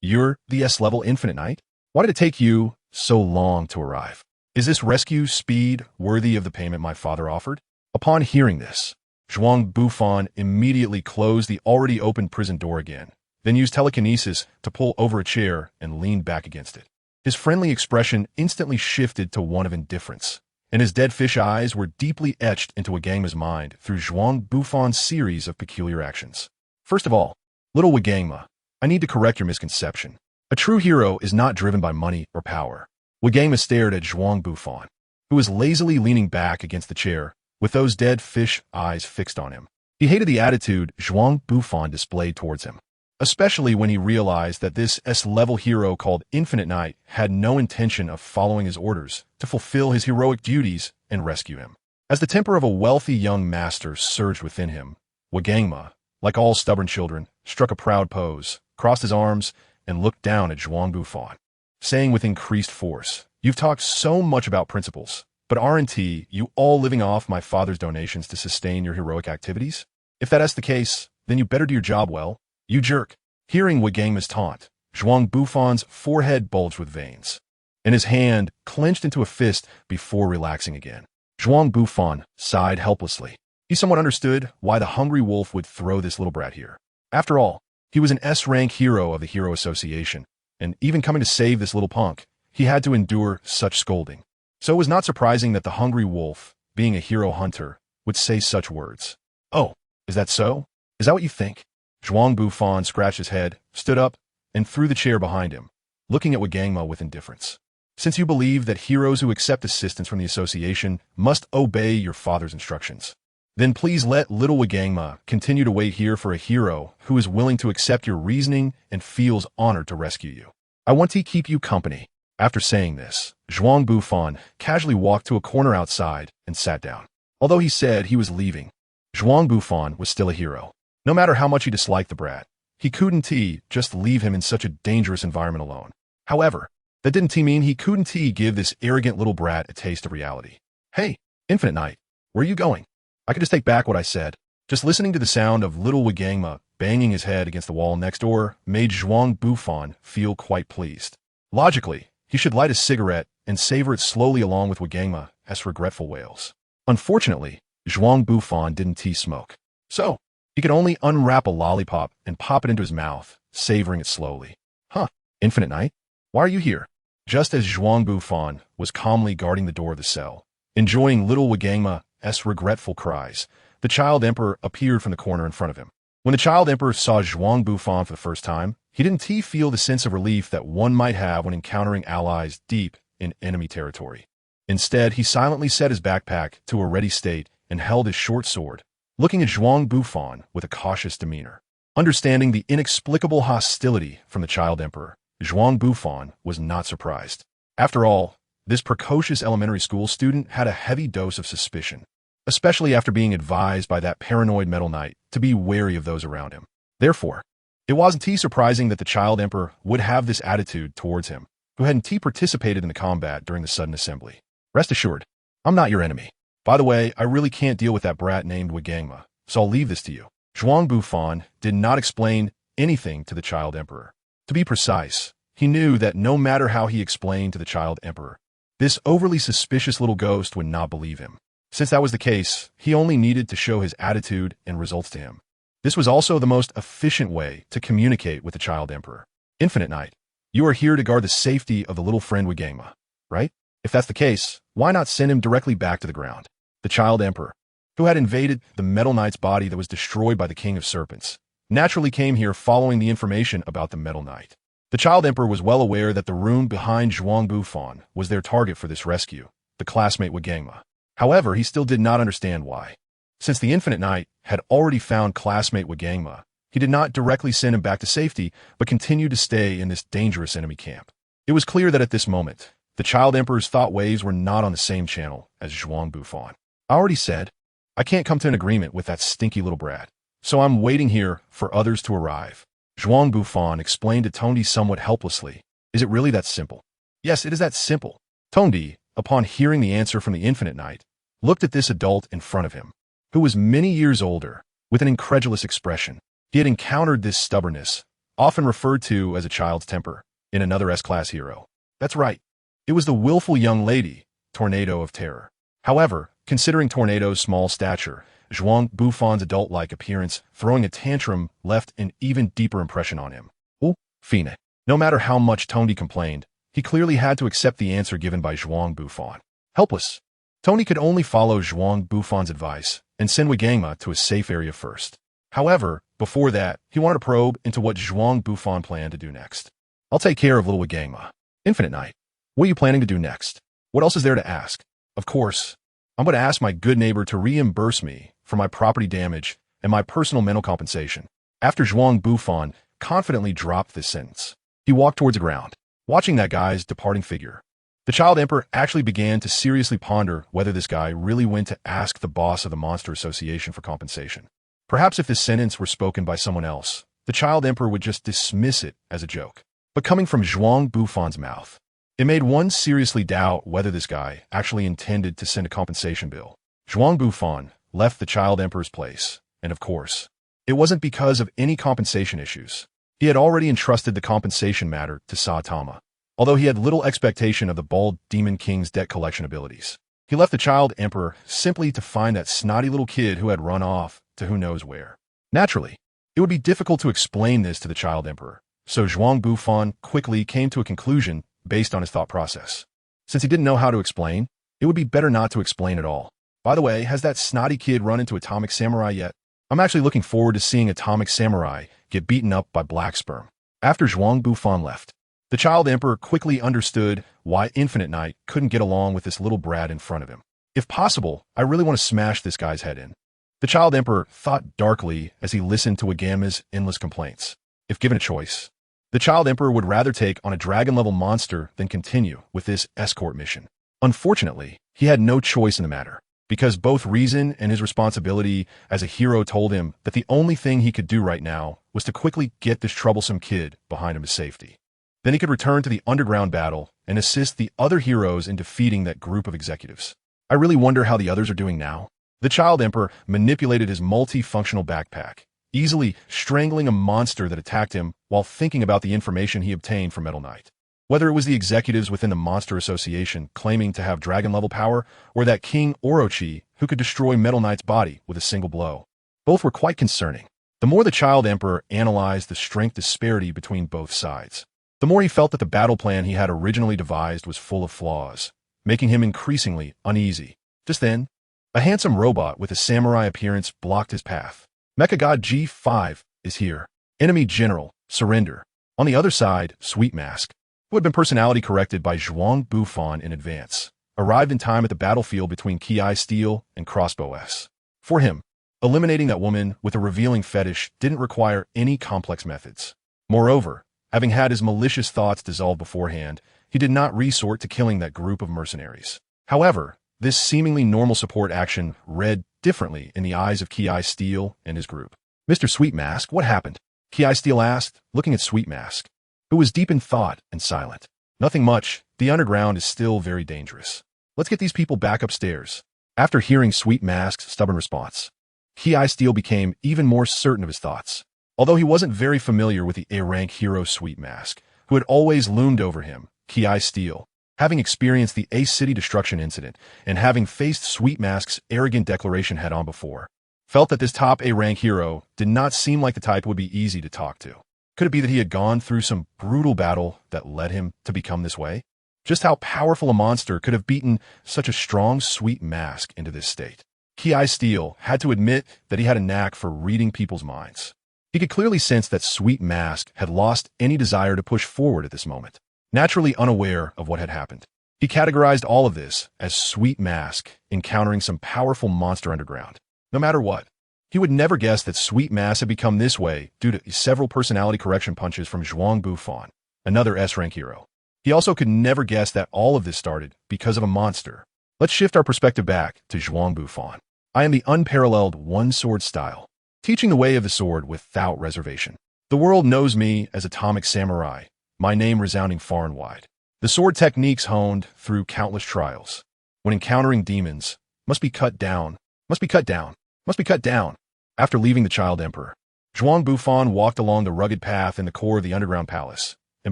you're the S-level Infinite Knight? Why did it take you so long to arrive? Is this rescue speed worthy of the payment my father offered? Upon hearing this, Zhuang Bufan immediately closed the already open prison door again, then used telekinesis to pull over a chair and lean back against it. His friendly expression instantly shifted to one of indifference, and his dead fish eyes were deeply etched into Wagangma's mind through Zhuang Bufan's series of peculiar actions. First of all, little Wagangma, I need to correct your misconception. A true hero is not driven by money or power. Wagema stared at Zhuang Bufan, who was lazily leaning back against the chair, with those dead fish eyes fixed on him. He hated the attitude Zhuang Bufan displayed towards him, especially when he realized that this S-level hero called Infinite Knight had no intention of following his orders to fulfill his heroic duties and rescue him. As the temper of a wealthy young master surged within him, Wagema, like all stubborn children, struck a proud pose, crossed his arms, and looked down at Zhuang Bufan, saying with increased force, "You've talked so much about principles, but aren't you all living off my father's donations to sustain your heroic activities? If that's the case, then you better do your job well, you jerk." Hearing Wagema's taunt, Zhuang Bufan's forehead bulged with veins, and his hand clenched into a fist before relaxing again. Zhuang Bufan sighed helplessly. He somewhat understood why the hungry wolf would throw this little brat here. After all, he was an S-rank hero of the Hero Association, and even coming to save this little punk, he had to endure such scolding. So it was not surprising that the hungry wolf, being a hero hunter, would say such words. "Oh, is that so? Is that what you think?" Zhuang Bufan scratched his head, stood up, and threw the chair behind him, looking at Wagema with indifference. "Since you believe that heroes who accept assistance from the association must obey your father's instructions, then please let little Wagema continue to wait here for a hero who is willing to accept your reasoning and feels honored to rescue you. I want to keep you company." After saying this, Zhuang Bufan casually walked to a corner outside and sat down. Although he said he was leaving, Zhuang Bufan was still a hero. No matter how much he disliked the brat, he couldn't just leave him in such a dangerous environment alone. However, that didn't mean he couldn't give this arrogant little brat a taste of reality. "Hey, Infinite Knight, where are you going?" I could just take back what I said. Just listening to the sound of little Wagema banging his head against the wall next door made Zhuang Bufan feel quite pleased. Logically, he should light a cigarette and savor it slowly along with Wagema's regretful wails. Unfortunately, Zhuang Bufan didn't smoke, so he could only unwrap a lollipop and pop it into his mouth, savoring it slowly. "Huh, Infinite Knight, why are you here?" Just as Zhuang Bufan was calmly guarding the door of the cell, enjoying little Wagema's regretful cries, the Child Emperor appeared from the corner in front of him. When the Child Emperor saw Zhuang Bufan for the first time, he didn't feel the sense of relief that one might have when encountering allies deep in enemy territory. Instead, he silently set his backpack to a ready state and held his short sword, looking at Zhuang Bufan with a cautious demeanor. Understanding the inexplicable hostility from the Child Emperor, Zhuang Bufan was not surprised. After all, this precocious elementary school student had a heavy dose of suspicion, especially after being advised by that paranoid Metal Knight to be wary of those around him. Therefore, it wasn't surprising that the Child Emperor would have this attitude towards him, who hadn't participated in the combat during the sudden assembly. "Rest assured, I'm not your enemy. By the way, I really can't deal with that brat named Wagema, so I'll leave this to you." Zhuang Bufan did not explain anything to the Child Emperor. To be precise, he knew that no matter how he explained to the Child Emperor, this overly suspicious little ghost would not believe him. Since that was the case, he only needed to show his attitude and results to him. This was also the most efficient way to communicate with the Child Emperor. "Infinite Knight, you are here to guard the safety of the little friend Wagema, right? If that's the case, why not send him directly back to the ground?" The Child Emperor, who had invaded the Metal Knight's body that was destroyed by the King of Serpents, naturally came here following the information about the Metal Knight. The Child Emperor was well aware that the room behind Zhuang Bufan was their target for this rescue, the classmate Wagema. However, he still did not understand why. Since the Infinite Knight had already found classmate Wagema, he did not directly send him back to safety, but continued to stay in this dangerous enemy camp. It was clear that at this moment, the Child Emperor's thought waves were not on the same channel as Zhuang Bufan. "I already said, I can't come to an agreement with that stinky little brat, so I'm waiting here for others to arrive." Zhuang Bufan explained to Tondi somewhat helplessly. "Is it really that simple?" "Yes, it is that simple." Tondi, upon hearing the answer from the Infinite Knight, looked at this adult in front of him, who was many years older, with an incredulous expression. He had encountered this stubbornness, often referred to as a child's temper, in another S-class hero. That's right. It was the willful young lady, Tornado of Terror. However, considering Tornado's small stature, Zhuang Bufan's adult-like appearance throwing a tantrum left an even deeper impression on him. "Oh, Fine." No matter how much Tondi complained, he clearly had to accept the answer given by Zhuang Bufan. Helpless, Tondi could only follow Zhuang Bufan's advice and send Wagema to a safe area first. However, before that, he wanted to probe into what Zhuang Bufan planned to do next. "I'll take care of little Wagema. Infinite Knight, What are you planning to do next? What else is there to ask? Of course, I'm going to ask my good neighbor to reimburse me for my property damage and my personal mental compensation. After Zhuang Bufan confidently dropped this sentence, he walked towards the ground, watching that guy's departing figure. The child emperor actually began to seriously ponder whether this guy really went to ask the boss of the Monster Association for compensation. Perhaps if this sentence were spoken by someone else, the child emperor would just dismiss it as a joke. But coming from Zhuang Bufan's mouth, it made one seriously doubt whether this guy actually intended to send a compensation bill. Zhuang Bufan left the child emperor's place, and of course, it wasn't because of any compensation issues. He had already entrusted the compensation matter to Saitama, although he had little expectation of the bald demon king's debt collection abilities. He left the child emperor simply to find that snotty little kid who had run off to who knows where. Naturally, it would be difficult to explain this to the child emperor, so Zhuang Bufan quickly came to a conclusion based on his thought process. Since he didn't know how to explain, it would be better not to explain at all. By the way, has that snotty kid run into Atomic Samurai yet? I'm actually looking forward to seeing Atomic Samurai get beaten up by Black Sperm. After Zhuang Bufan left, the child emperor quickly understood why Infinite Knight couldn't get along with this little brat in front of him. If possible, I really want to smash this guy's head in. The child emperor thought darkly as he listened to Wagama's endless complaints. If given a choice, the child emperor would rather take on a dragon-level monster than continue with this escort mission. Unfortunately, he had no choice in the matter, because both reason and his responsibility as a hero told him that the only thing he could do right now was to quickly get this troublesome kid behind him to safety. Then he could return to the underground battle and assist the other heroes in defeating that group of executives. I really wonder how the others are doing now. The child emperor manipulated his multifunctional backpack, easily strangling a monster that attacked him while thinking about the information he obtained from Metal Knight. Whether it was the executives within the Monster Association claiming to have dragon-level power, or that King Orochi who could destroy Metal Knight's body with a single blow, both were quite concerning. The more the child emperor analyzed the strength disparity between both sides, the more he felt that the battle plan he had originally devised was full of flaws, making him increasingly uneasy. Just then, a handsome robot with a samurai appearance blocked his path. Mecha God G5 is here. Enemy General, surrender. On the other side, Sweet Mask, who had been personality corrected by Zhuang Bufan in advance, arrived in time at the battlefield between Ki Steel and Crossbow S. For him, eliminating that woman with a revealing fetish didn't require any complex methods. Moreover, having had his malicious thoughts dissolved beforehand, he did not resort to killing that group of mercenaries. However, this seemingly normal support action read differently in the eyes of Ki Steel and his group. Mr. Sweet Mask, what happened? Ki Steel asked, looking at Sweet Mask, who was deep in thought and silent. Nothing much. The underground is still very dangerous. Let's get these people back upstairs. After hearing Sweet Mask's stubborn response, Ki Steel became even more certain of his thoughts. Although he wasn't very familiar with the A-rank hero Sweet Mask, who had always loomed over him, Ki Steel, having experienced the A-City destruction incident and having faced Sweet Mask's arrogant declaration head-on before, felt that this top A-rank hero did not seem like the type would be easy to talk to. Could it be that he had gone through some brutal battle that led him to become this way? Just how powerful a monster could have beaten such a strong Sweet Mask into this state? Ki Steel had to admit that he had a knack for reading people's minds. He could clearly sense that Sweet Mask had lost any desire to push forward at this moment. Naturally unaware of what had happened, he categorized all of this as Sweet Mask encountering some powerful monster underground. No matter what, he would never guess that Sweet Mask had become this way due to several personality correction punches from Zhuang Bufan, another S-rank hero. He also could never guess that all of this started because of a monster. Let's shift our perspective back to Zhuang Bufan. I am the unparalleled one-sword style, teaching the way of the sword without reservation. The world knows me as Atomic Samurai, my name resounding far and wide. The sword techniques honed through countless trials, when encountering demons, must be cut down, must be cut down, must be cut down. After leaving the child emperor, Zhuang Bufan walked along the rugged path in the core of the underground palace, and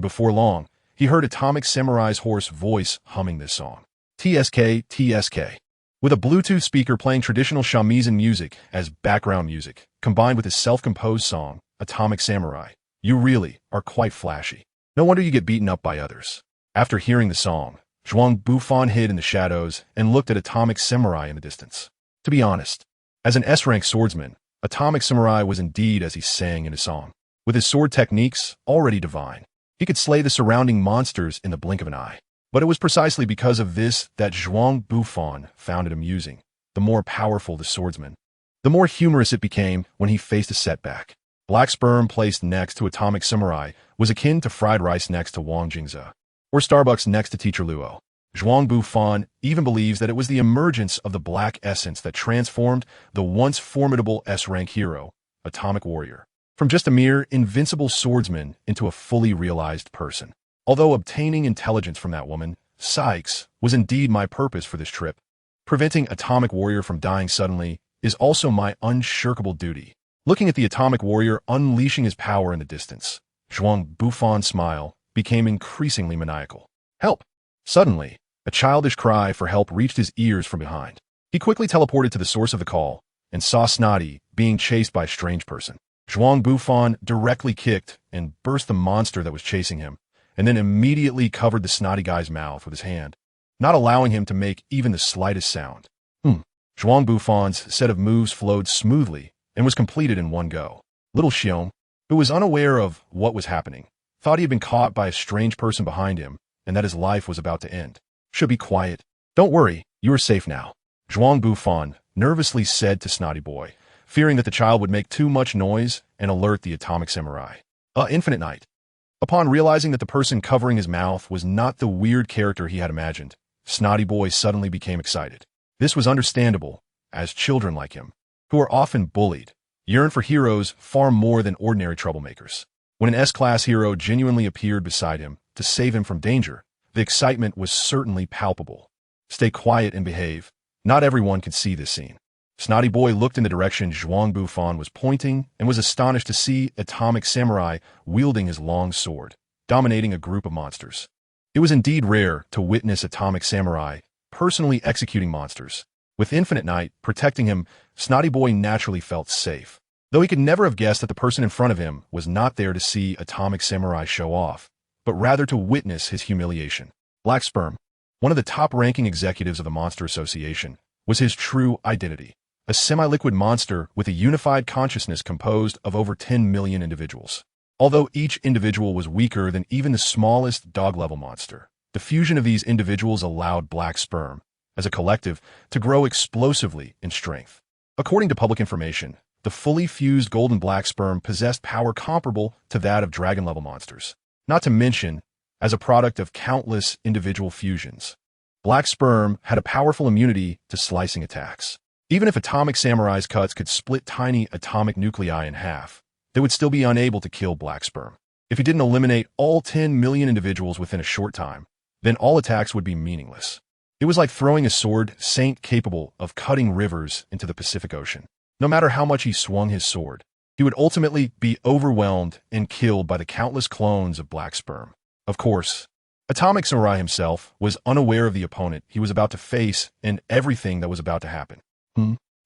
before long, he heard Atomic Samurai's hoarse voice humming this song. TSK, TSK. With a Bluetooth speaker playing traditional shamisen music as background music, combined with his self-composed song, Atomic Samurai, you really are quite flashy. No wonder you get beaten up by others. After hearing the song, Zhuang Bufan hid in the shadows and looked at Atomic Samurai in the distance. To be honest, as an S-rank swordsman, Atomic Samurai was indeed as he sang in his song. With his sword techniques already divine, he could slay the surrounding monsters in the blink of an eye. But it was precisely because of this that Zhuang Bufan found it amusing. The more powerful the swordsman, the more humorous it became when he faced a setback. Black sperm placed next to Atomic Samurai was akin to fried rice next to Wang Jingze, or Starbucks next to Teacher Luo. Zhuang Bufan even believes that it was the emergence of the black essence that transformed the once formidable S-rank hero, Atomic Warrior, from just a mere invincible swordsman into a fully realized person. Although obtaining intelligence from that woman, Sykes, was indeed my purpose for this trip, preventing Atomic Warrior from dying suddenly is also my unshirkable duty. Looking at the Atomic Warrior unleashing his power in the distance, Zhuang Bufan's smile became increasingly maniacal. Help! Suddenly, a childish cry for help reached his ears from behind. He quickly teleported to the source of the call and saw Snotty being chased by a strange person. Zhuang Bufan directly kicked and burst the monster that was chasing him, and then immediately covered the snotty guy's mouth with his hand, not allowing him to make even the slightest sound. Zhuang Bufan's set of moves flowed smoothly and was completed in one go. Little Xiong, who was unaware of what was happening, thought he had been caught by a strange person behind him and that his life was about to end. Should be quiet. Don't worry, you are safe now, Zhuang Bufan nervously said to Snotty Boy, fearing that the child would make too much noise and alert the Atomic Samurai. Infinite Night. Upon realizing that the person covering his mouth was not the weird character he had imagined, Snotty Boy suddenly became excited. This was understandable, as children like him, who are often bullied, yearn for heroes far more than ordinary troublemakers. When an S-class hero genuinely appeared beside him to save him from danger, the excitement was certainly palpable. Stay quiet and behave. Not everyone could see this scene. Snotty Boy looked in the direction Zhuang Bufan was pointing and was astonished to see Atomic Samurai wielding his long sword, dominating a group of monsters. It was indeed rare to witness Atomic Samurai personally executing monsters. With Infinite Night protecting him, Snotty Boy naturally felt safe, though he could never have guessed that the person in front of him was not there to see Atomic Samurai show off, but rather to witness his humiliation. Black Sperm, one of the top-ranking executives of the Monster Association, was his true identity. A semi-liquid monster with a unified consciousness composed of over 10 million individuals. Although each individual was weaker than even the smallest dog-level monster, the fusion of these individuals allowed Black Sperm, as a collective, to grow explosively in strength. According to public information, the fully fused golden black sperm possessed power comparable to that of dragon-level monsters. Not to mention, as a product of countless individual fusions, Black Sperm had a powerful immunity to slicing attacks. Even if Atomic Samurai's cuts could split tiny atomic nuclei in half, they would still be unable to kill Black Sperm. If he didn't eliminate all 10 million individuals within a short time, then all attacks would be meaningless. It was like throwing a sword saint capable of cutting rivers into the Pacific Ocean. No matter how much he swung his sword, he would ultimately be overwhelmed and killed by the countless clones of Black Sperm. Of course, Atomic Samurai himself was unaware of the opponent he was about to face and everything that was about to happen.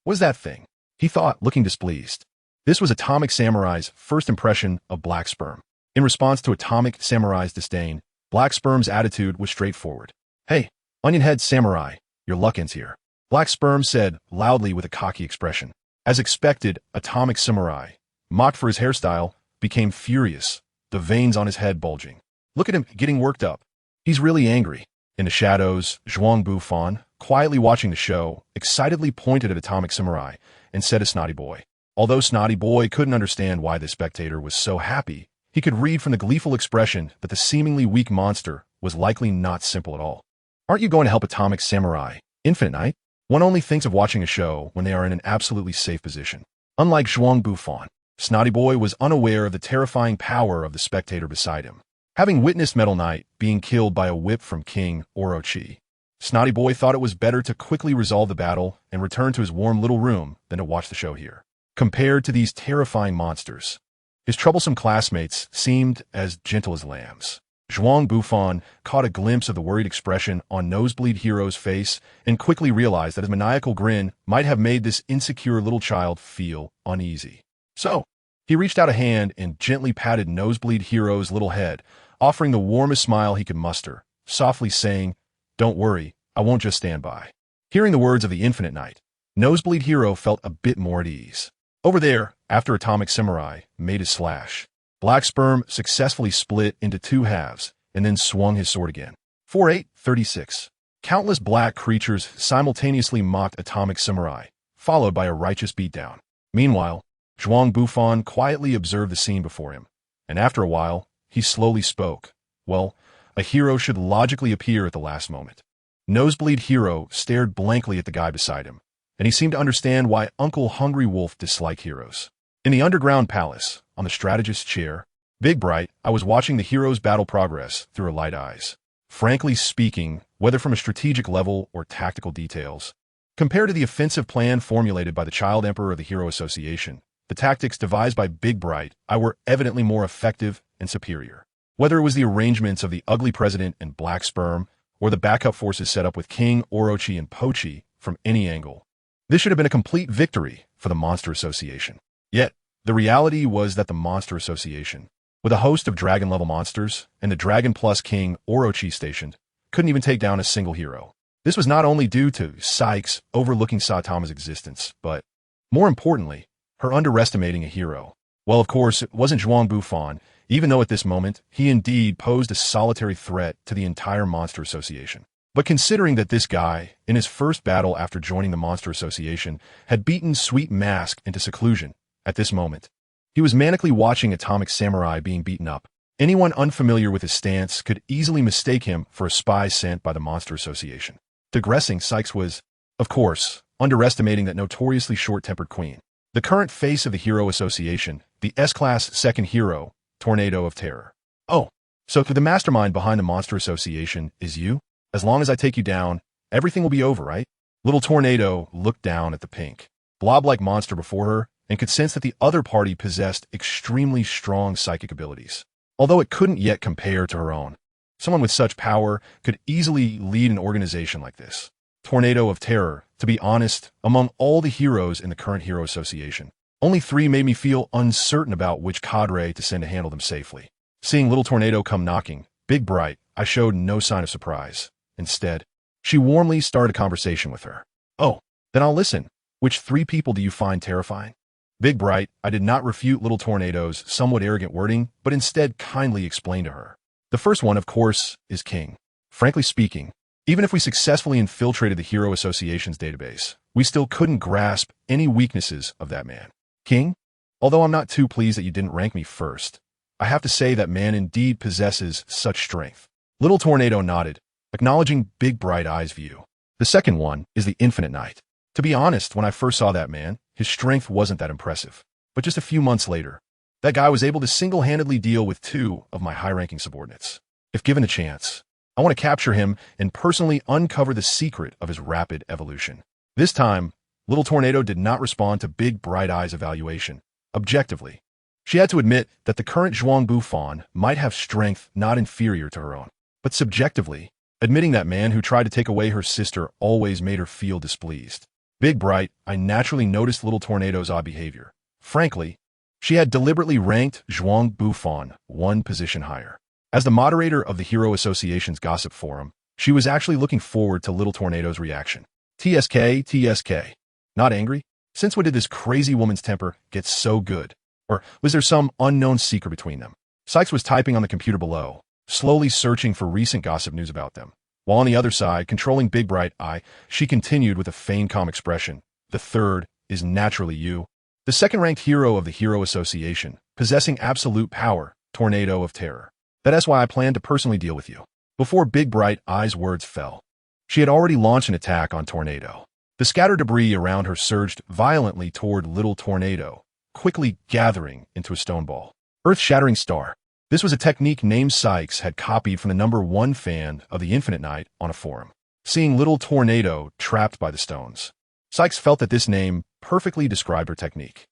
What was that thing? He thought, looking displeased. This was Atomic Samurai's first impression of Black Sperm. In response to Atomic Samurai's disdain, Black Sperm's attitude was straightforward. Hey, Onionhead Samurai, your luck ends here, Black Sperm said loudly with a cocky expression. As expected, Atomic Samurai, mocked for his hairstyle, became furious, the veins on his head bulging. Look at him getting worked up. He's really angry. In the shadows, Zhuang Bufan, quietly watching the show, excitedly pointed at Atomic Samurai and said to Snotty Boy. Although Snotty Boy couldn't understand why the spectator was so happy, he could read from the gleeful expression that the seemingly weak monster was likely not simple at all. Aren't you going to help Atomic Samurai? Infinite Night? One only thinks of watching a show when they are in an absolutely safe position. Unlike Zhuang Bufan, Snotty Boy was unaware of the terrifying power of the spectator beside him. Having witnessed Metal Knight being killed by a whip from King Orochi, Snotty Boy thought it was better to quickly resolve the battle and return to his warm little room than to watch the show here. Compared to these terrifying monsters, his troublesome classmates seemed as gentle as lambs. Zhuang Bufan caught a glimpse of the worried expression on Nosebleed Hero's face and quickly realized that his maniacal grin might have made this insecure little child feel uneasy. So, he reached out a hand and gently patted Nosebleed Hero's little head, offering the warmest smile he could muster, softly saying, "Don't worry, I won't just stand by." Hearing the words of the Infinite Night, Nosebleed Hero felt a bit more at ease. Over there, after Atomic Samurai made his slash, Black Sperm successfully split into two halves and then swung his sword again. 4836. Countless black creatures simultaneously mocked atomic samurai, followed by a righteous beatdown. Meanwhile, Zhuang Bufan quietly observed the scene before him, and after a while, he slowly spoke. Well, a hero should logically appear at the last moment. Nosebleed Hero stared blankly at the guy beside him, and he seemed to understand why Uncle Hungry Wolf disliked heroes. In the underground palace, on the strategist's chair, Big Bright, I was watching the hero's battle progress through her light eyes. Frankly speaking, whether from a strategic level or tactical details, compared to the offensive plan formulated by the Child Emperor of the Hero Association, the tactics devised by Big Bright I were evidently more effective and superior. Whether it was the arrangements of the ugly president and Black Sperm, or the backup forces set up with King, Orochi, and Pochi from any angle, this should have been a complete victory for the Monster Association. Yet, the reality was that the Monster Association, with a host of dragon-level monsters and the Dragon Plus King Orochi stationed, couldn't even take down a single hero. This was not only due to Sykes overlooking Saitama's existence, but, more importantly, her underestimating a hero. Well, of course, it wasn't Zhuang Bufan, even though at this moment, he indeed posed a solitary threat to the entire Monster Association. But considering that this guy, in his first battle after joining the Monster Association, had beaten Sweet Mask into seclusion, at this moment, he was manically watching Atomic Samurai being beaten up. Anyone unfamiliar with his stance could easily mistake him for a spy sent by the Monster Association. Digressing, Sykes was, of course, underestimating that notoriously short-tempered queen. The current face of the Hero Association, the S-Class second hero, Tornado of Terror. Oh, so the mastermind behind the Monster Association is you? As long as I take you down, everything will be over, right? Little Tornado looked down at the pink, blob-like monster before her and could sense that the other party possessed extremely strong psychic abilities. Although it couldn't yet compare to her own, someone with such power could easily lead an organization like this. Tornado of Terror, to be honest, among all the heroes in the current Hero Association, only 3 made me feel uncertain about which cadre to send to handle them safely. Seeing Little Tornado come knocking, Big Bright, I showed no sign of surprise. Instead, she warmly started a conversation with her. Oh, then I'll listen. Which 3 people do you find terrifying? Big Bright, I did not refute Little Tornado's somewhat arrogant wording, but instead kindly explained to her. The first one, of course, is King. Frankly speaking, even if we successfully infiltrated the Hero Association's database, we still couldn't grasp any weaknesses of that man. King, although I'm not too pleased that you didn't rank me first, I have to say that man indeed possesses such strength. Little Tornado nodded, acknowledging Big Bright Eye's view. The second one is the Infinite Knight. To be honest, when I first saw that man, his strength wasn't that impressive. But just a few months later, that guy was able to single-handedly deal with 2 of my high-ranking subordinates. If given a chance, I want to capture him and personally uncover the secret of his rapid evolution. This time, Little Tornado did not respond to Big Bright Eye's evaluation. Objectively, she had to admit that the current Zhuang Bufan might have strength not inferior to her own. But subjectively, admitting that man who tried to take away her sister always made her feel displeased. Big Bright, I naturally noticed Little Tornado's odd behavior. Frankly, she had deliberately ranked Zhuang Bufan 1 position higher. As the moderator of the Hero Association's gossip forum, she was actually looking forward to Little Tornado's reaction. TSK. Not angry? Since when did this crazy woman's temper get so good? Or was there some unknown secret between them? Sykes was typing on the computer below, slowly searching for recent gossip news about them. While on the other side, controlling Big Bright Eye, she continued with a feigned calm expression. The third is naturally you. The second-ranked hero of the Hero Association, possessing absolute power, Tornado of Terror. That's why I plan to personally deal with you. Before Big Bright Eye's words fell, she had already launched an attack on Tornado. The scattered debris around her surged violently toward Little Tornado, quickly gathering into a stone ball. Earth-shattering star. This was a technique named Sykes had copied from the #1 fan of the Infinite Knight on a forum. Seeing Little Tornado trapped by the stones, Sykes felt that this name perfectly described her technique.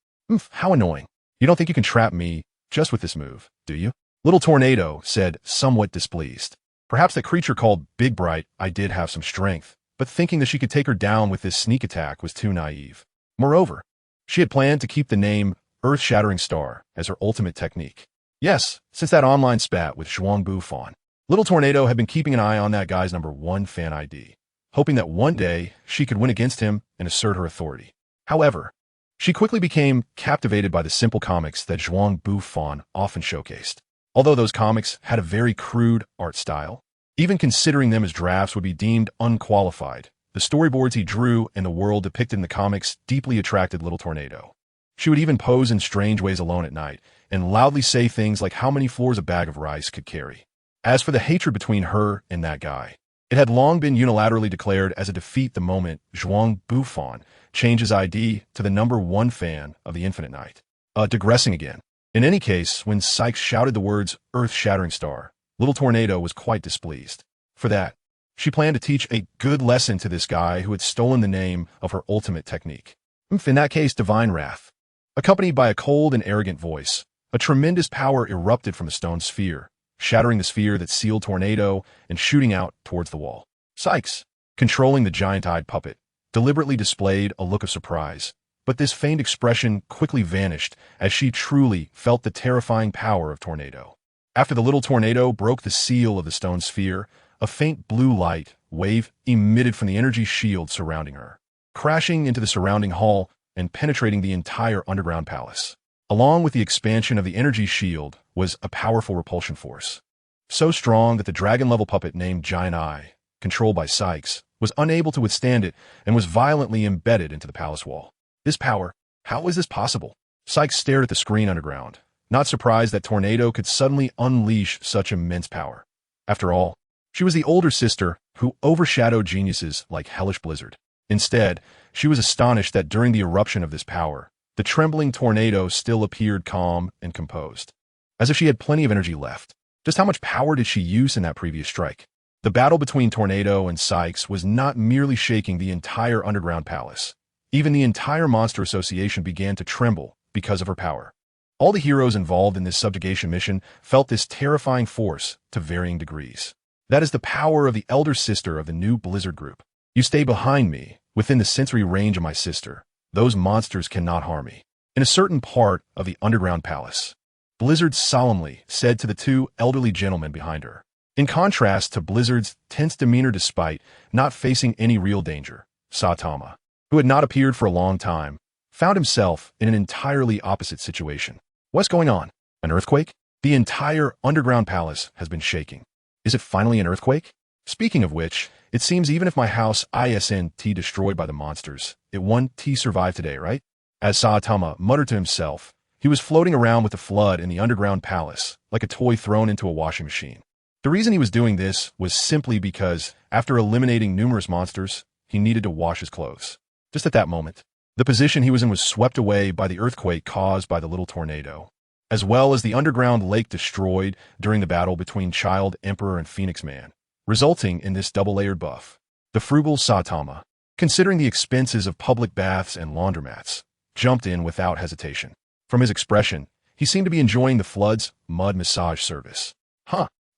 How annoying. You don't think you can trap me just with this move, do you? Little Tornado said, somewhat displeased. Perhaps that creature called Big Bright I did have some strength, but thinking that she could take her down with this sneak attack was too naive. Moreover, she had planned to keep the name Earth-Shattering Star as her ultimate technique. Yes, since that online spat with Zhuang Bufan, Little Tornado had been keeping an eye on that guy's #1 fan ID, hoping that one day she could win against him and assert her authority. However, she quickly became captivated by the simple comics that Zhuang Bufan often showcased. Although those comics had a very crude art style, Even considering them as drafts would be deemed unqualified. The storyboards he drew and the world depicted in the comics deeply attracted Little Tornado. She would even pose in strange ways alone at night, and loudly say things like how many floors a bag of rice could carry. As for the hatred between her and that guy, it had long been unilaterally declared as a defeat the moment Zhuang Bufan changed his ID to the #1 fan of the Infinite Night. Digressing again. In any case, when Sykes shouted the words earth-shattering star, Little Tornado was quite displeased. For that, she planned to teach a good lesson to this guy who had stolen the name of her ultimate technique. In that case, divine wrath. Accompanied by a cold and arrogant voice, a tremendous power erupted from the stone sphere, shattering the sphere that sealed Tornado and shooting out towards the wall. Sykes, controlling the giant-eyed puppet, deliberately displayed a look of surprise, but this feigned expression quickly vanished as she truly felt the terrifying power of Tornado. After the Little Tornado broke the seal of the stone sphere, a faint blue light wave emitted from the energy shield surrounding her, crashing into the surrounding hall and penetrating the entire underground palace. Along with the expansion of the energy shield was a powerful repulsion force, so strong that the dragon-level puppet named Giant Eye, controlled by Sykes, was unable to withstand it and was violently embedded into the palace wall. This power, how was this possible? Sykes stared at the screen underground, not surprised that Tornado could suddenly unleash such immense power. After all, she was the older sister who overshadowed geniuses like Hellish Blizzard. Instead, she was astonished that during the eruption of this power, the trembling Tornado still appeared calm and composed, as if she had plenty of energy left. Just how much power did she use in that previous strike? The battle between Tornado and Sykes was not merely shaking the entire underground palace. Even the entire Monster Association began to tremble because of her power. All the heroes involved in this subjugation mission felt this terrifying force to varying degrees. That is the power of the elder sister of the new Blizzard group. You stay behind me, within the sensory range of my sister. Those monsters cannot harm me. In a certain part of the underground palace, Blizzard solemnly said to the two elderly gentlemen behind her. In contrast to Blizzard's tense demeanor despite not facing any real danger, Saitama, who had not appeared for a long time, found himself in an entirely opposite situation. What's going on? An earthquake? The entire underground palace has been shaking. Is it finally an earthquake? Speaking of which, it seems even if my house isn't destroyed by the monsters, it won't survive today, right? As Saitama muttered to himself, he was floating around with the flood in the underground palace, like a toy thrown into a washing machine. The reason he was doing this was simply because, after eliminating numerous monsters, he needed to wash his clothes. Just at that moment, the position he was in was swept away by the earthquake caused by the Little Tornado, as well as the underground lake destroyed during the battle between Child Emperor and Phoenix Man, resulting in this double-layered buff. The frugal Saitama, considering the expenses of public baths and laundromats, jumped in without hesitation. From his expression, he seemed to be enjoying the flood's mud massage service.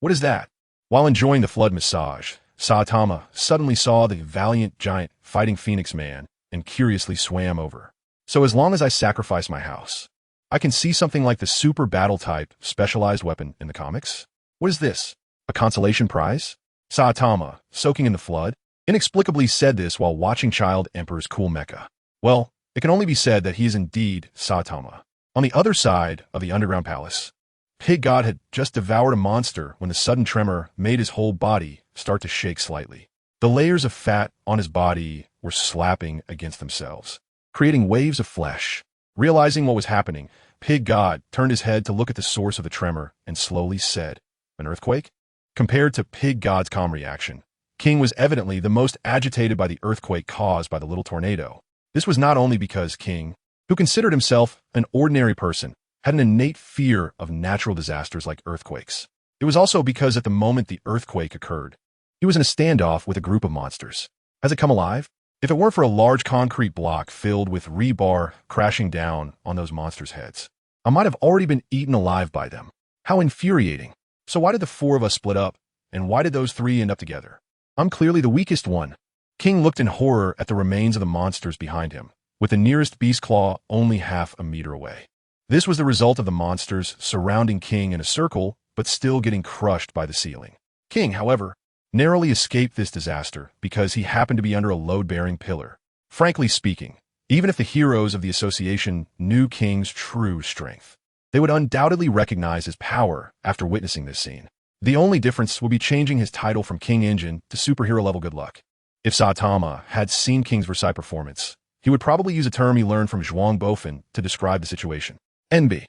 What is that? While enjoying the flood massage, Saitama suddenly saw the valiant giant fighting Phoenix Man and curiously swam over. So as long as I sacrifice my house, I can see something like the super battle type specialized weapon in the comics? What is this? A consolation prize? Saitama, soaking in the flood, inexplicably said this while watching Child Emperor's cool mecha. Well, it can only be said that he is indeed Saitama. On the other side of the underground palace, Pig God had just devoured a monster when the sudden tremor made his whole body start to shake slightly. The layers of fat on his body were slapping against themselves, creating waves of flesh. Realizing what was happening, Pig God turned his head to look at the source of the tremor and slowly said, "An earthquake?" Compared to Pig God's calm reaction, King was evidently the most agitated by the earthquake caused by the Little Tornado. This was not only because King, who considered himself an ordinary person, had an innate fear of natural disasters like earthquakes. It was also because at the moment the earthquake occurred, he was in a standoff with a group of monsters. Has it come alive? If it weren't for a large concrete block filled with rebar crashing down on those monsters' heads, I might have already been eaten alive by them. How infuriating. So why did the four of us split up, and why did those three end up together? I'm clearly the weakest one. King looked in horror at the remains of the monsters behind him, with the nearest beast claw only half a meter away. This was the result of the monsters surrounding King in a circle, but still getting crushed by the ceiling. King, however, narrowly escaped this disaster because he happened to be under a load-bearing pillar. Frankly speaking, even if the heroes of the association knew King's true strength, they would undoubtedly recognize his power after witnessing this scene. The only difference will be changing his title from King Engine to superhero level good luck. If Saitama had seen King's Versailles performance, he would probably use a term he learned from Zhuang Bufan to describe the situation. NB.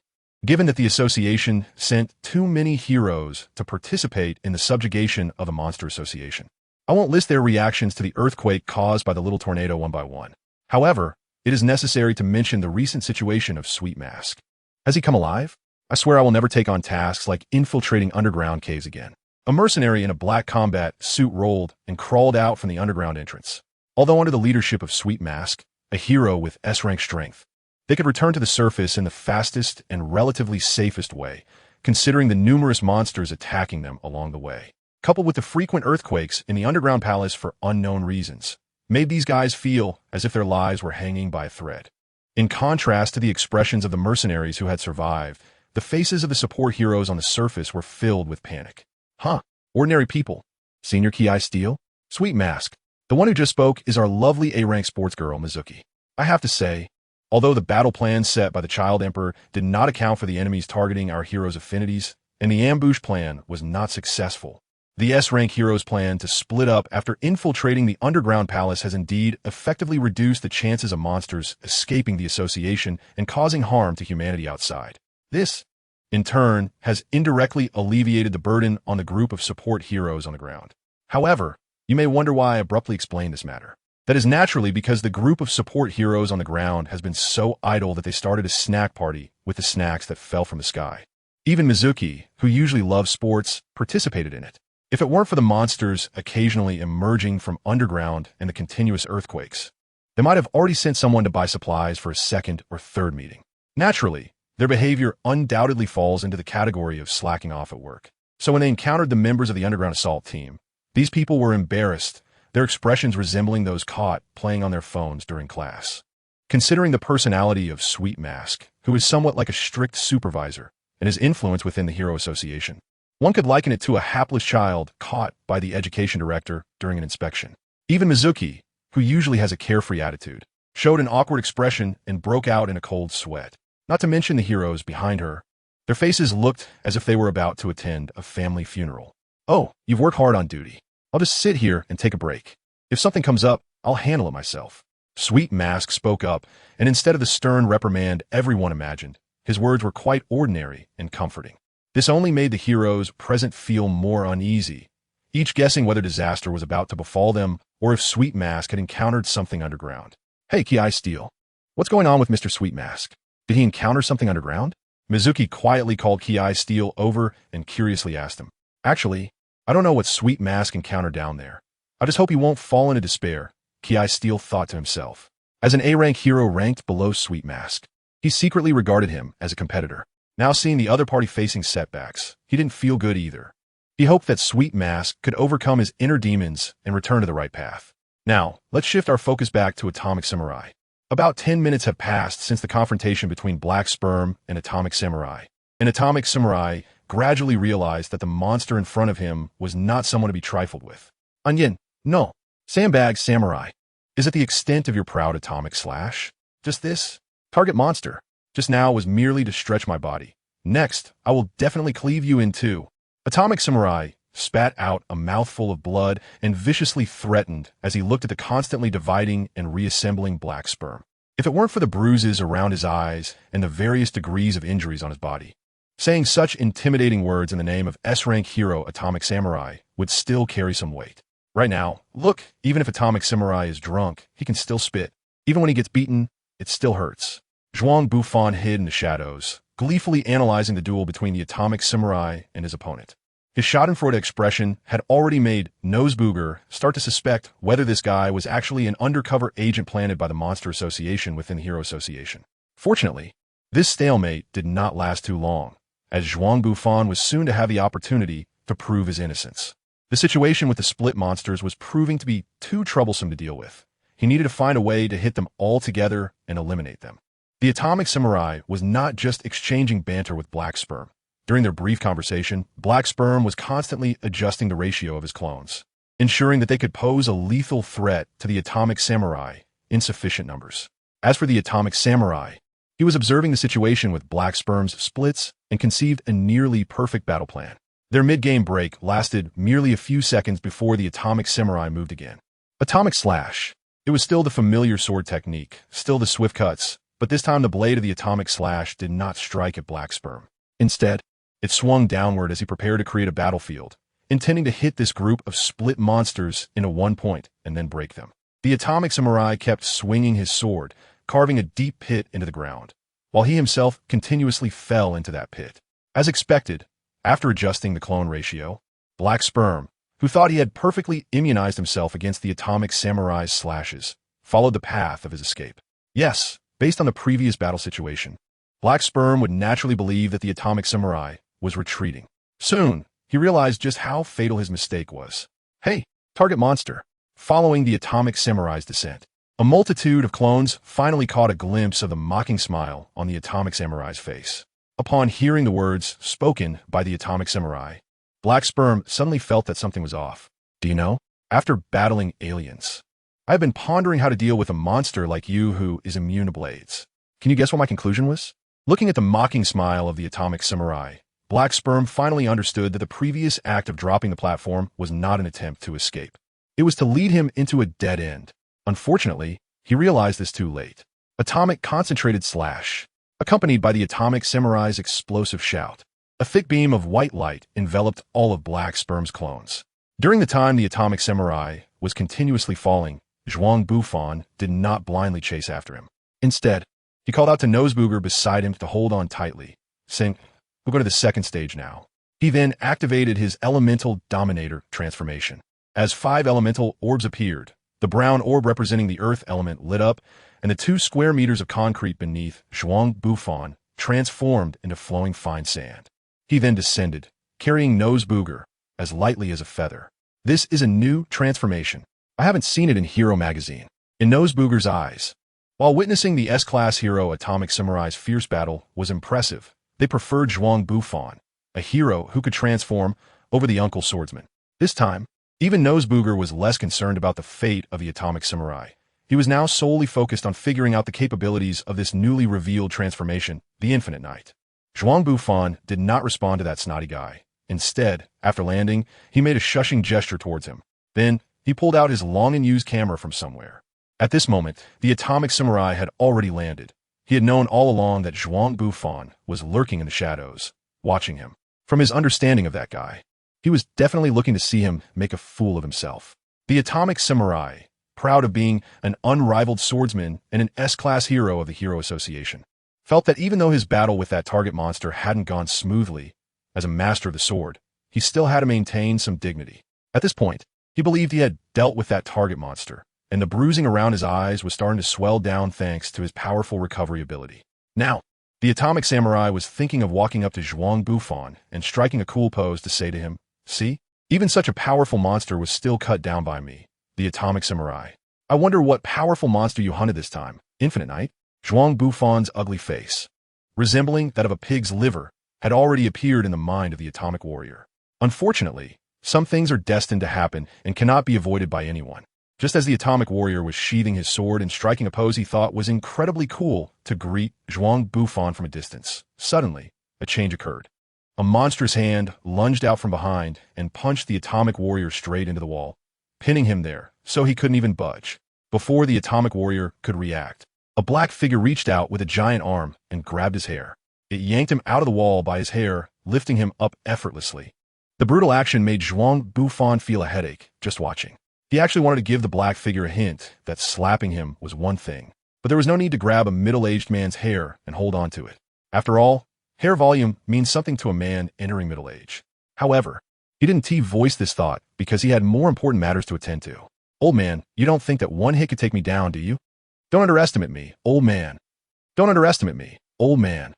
Given that the association sent too many heroes to participate in the subjugation of the Monster Association, I won't list their reactions to the earthquake caused by the little tornado one by one. However, it is necessary to mention the recent situation of Sweet Mask. Has he come alive? I swear I will never take on tasks like infiltrating underground caves again. A mercenary in a black combat suit rolled and crawled out from the underground entrance. Although under the leadership of Sweet Mask, a hero with S-rank strength, they could return to the surface in the fastest and relatively safest way, considering the numerous monsters attacking them along the way. Coupled with the frequent earthquakes in the underground palace for unknown reasons, made these guys feel as if their lives were hanging by a thread. In contrast to the expressions of the mercenaries who had survived, the faces of the support heroes on the surface were filled with panic. Huh, ordinary people. Senior Ki Steel? Sweet Mask. The one who just spoke is our lovely A-rank sports girl, Mizuki. I have to say, although the battle plan set by the Child Emperor did not account for the enemies targeting our heroes' affinities, and the ambush plan was not successful, the S-rank heroes' plan to split up after infiltrating the underground palace has indeed effectively reduced the chances of monsters escaping the association and causing harm to humanity outside. This, in turn, has indirectly alleviated the burden on the group of support heroes on the ground. However, you may wonder why I abruptly explain this matter. That is naturally because the group of support heroes on the ground has been so idle that they started a snack party with the snacks that fell from the sky. Even Mizuki, who usually loves sports, participated in it. If it weren't for the monsters occasionally emerging from underground and the continuous earthquakes, they might have already sent someone to buy supplies for a second or third meeting. Naturally, their behavior undoubtedly falls into the category of slacking off at work. So when they encountered the members of the underground assault team, these people were embarrassed, their expressions resembling those caught playing on their phones during class. Considering the personality of Sweet Mask, who is somewhat like a strict supervisor, and his influence within the Hero Association, one could liken it to a hapless child caught by the education director during an inspection. Even Mizuki, who usually has a carefree attitude, showed an awkward expression and broke out in a cold sweat. Not to mention the heroes behind her. Their faces looked as if they were about to attend a family funeral. Oh, you've worked hard on duty. I'll just sit here and take a break. If something comes up, I'll handle it myself. Sweet Mask spoke up, and instead of the stern reprimand everyone imagined, his words were quite ordinary and comforting. This only made the heroes present feel more uneasy, each guessing whether disaster was about to befall them or if Sweet Mask had encountered something underground. Hey, Ki Steel. What's going on with Mr. Sweet Mask? Did he encounter something underground? Mizuki quietly called Ki Steel over and curiously asked him. Actually, I don't know what Sweet Mask encountered down there. I just hope he won't fall into despair, Ki Steel thought to himself. As an A-rank hero ranked below Sweet Mask, he secretly regarded him as a competitor. Now seeing the other party facing setbacks, he didn't feel good either. He hoped that Sweet Mask could overcome his inner demons and return to the right path. Now, let's shift our focus back to Atomic Samurai. About 10 minutes have passed since the confrontation between Black Sperm and Atomic Samurai. And Atomic Samurai gradually realized that the monster in front of him was not someone to be trifled with. Onion, no. Sandbag Samurai. Is it the extent of your proud atomic slash? Just this? Target monster. Just now was merely to stretch my body. Next, I will definitely cleave you in two. Atomic Samurai spat out a mouthful of blood and viciously threatened as he looked at the constantly dividing and reassembling Black Sperm. If it weren't for the bruises around his eyes and the various degrees of injuries on his body, saying such intimidating words in the name of S-rank hero Atomic Samurai would still carry some weight. Right now, look, even if Atomic Samurai is drunk, he can still spit. Even when he gets beaten, it still hurts. Zhuang Bufan hid in the shadows, gleefully analyzing the duel between the Atomic Samurai and his opponent. His schadenfreude expression had already made Nosebooger start to suspect whether this guy was actually an undercover agent planted by the Monster Association within the Hero Association. Fortunately, this stalemate did not last too long, as Zhuang Bufan was soon to have the opportunity to prove his innocence. The situation with the split monsters was proving to be too troublesome to deal with. He needed to find a way to hit them all together and eliminate them. The Atomic Samurai was not just exchanging banter with Black Sperm. During their brief conversation, Black Sperm was constantly adjusting the ratio of his clones, ensuring that they could pose a lethal threat to the Atomic Samurai in sufficient numbers. As for the Atomic Samurai, he was observing the situation with Black Sperm's splits and conceived a nearly perfect battle plan. Their mid-game break lasted merely a few seconds before the Atomic Samurai moved again. Atomic Slash. It was still the familiar sword technique, still the swift cuts, but this time the blade of the Atomic Slash did not strike at Black Sperm. Instead, it swung downward as he prepared to create a battlefield, intending to hit this group of split monsters into one point and then break them. The Atomic Samurai kept swinging his sword, carving a deep pit into the ground, while he himself continuously fell into that pit. As expected, after adjusting the clone ratio, Black Sperm, who thought he had perfectly immunized himself against the Atomic Samurai's slashes, followed the path of his escape. Yes, based on the previous battle situation, Black Sperm would naturally believe that the Atomic Samurai was retreating. Soon, he realized just how fatal his mistake was. Hey, target monster! Following the Atomic Samurai's descent, a multitude of clones finally caught a glimpse of the mocking smile on the Atomic Samurai's face. Upon hearing the words spoken by the Atomic Samurai, Black Sperm suddenly felt that something was off. Do you know? After battling aliens, I've been pondering how to deal with a monster like you who is immune to blades. Can you guess what my conclusion was? Looking at the mocking smile of the Atomic Samurai, Black Sperm finally understood that the previous act of dropping the platform was not an attempt to escape. It was to lead him into a dead end. Unfortunately, he realized this too late. Atomic Concentrated Slash, accompanied by the Atomic Samurai's explosive shout. A thick beam of white light enveloped all of Black Sperm's clones. During the time the Atomic Samurai was continuously falling, Zhuang Bufan did not blindly chase after him. Instead, he called out to Nosebooger beside him to hold on tightly, saying, "We'll go to the second stage now." He then activated his Elemental Dominator transformation. As 5 elemental orbs appeared, the brown orb representing the earth element lit up, and the 2 square meters of concrete beneath Zhuang Bufan transformed into flowing fine sand. He then descended, carrying Nosebooger as lightly as a feather. This is a new transformation. I haven't seen it in Hero magazine. In Nosebooger's eyes, while witnessing the S-Class hero Atomic Samurai's fierce battle was impressive, they preferred Zhuang Bufan, a hero who could transform, over the Uncle Swordsman. This time, even Nosebooger was less concerned about the fate of the Atomic Samurai. He was now solely focused on figuring out the capabilities of this newly revealed transformation, the Infinite Knight. Zhuang Bufan did not respond to that snotty guy. Instead, after landing, he made a shushing gesture towards him. Then, he pulled out his long-in-use camera from somewhere. At this moment, the Atomic Samurai had already landed. He had known all along that Zhuang Bufan was lurking in the shadows, watching him. From his understanding of that guy, he was definitely looking to see him make a fool of himself. The Atomic Samurai, proud of being an unrivaled swordsman and an S-Class hero of the Hero Association, felt that even though his battle with that target monster hadn't gone smoothly, as a master of the sword, he still had to maintain some dignity. At this point, he believed he had dealt with that target monster, and the bruising around his eyes was starting to swell down thanks to his powerful recovery ability. Now, the Atomic Samurai was thinking of walking up to Zhuang Bufan and striking a cool pose to say to him, "See? Even such a powerful monster was still cut down by me, the Atomic Samurai. I wonder what powerful monster you hunted this time, Infinite Knight?" Zhuang Bufan's ugly face, resembling that of a pig's liver, had already appeared in the mind of the Atomic Warrior. Unfortunately, some things are destined to happen and cannot be avoided by anyone. Just as the Atomic Warrior was sheathing his sword and striking a pose he thought was incredibly cool to greet Zhuang Bufan from a distance, suddenly, a change occurred. A monstrous hand lunged out from behind and punched the Atomic Warrior straight into the wall, pinning him there so he couldn't even budge. Before the Atomic Warrior could react, a black figure reached out with a giant arm and grabbed his hair. It yanked him out of the wall by his hair, lifting him up effortlessly. The brutal action made Zhuang Bufan feel a headache just watching. He actually wanted to give the black figure a hint that slapping him was one thing, but there was no need to grab a middle-aged man's hair and hold on to it. After all, hair volume means something to a man entering middle age. However, he didn't voice this thought because he had more important matters to attend to. "Old man, you don't think that one hit could take me down, do you? Don't underestimate me, old man. Don't underestimate me, old man."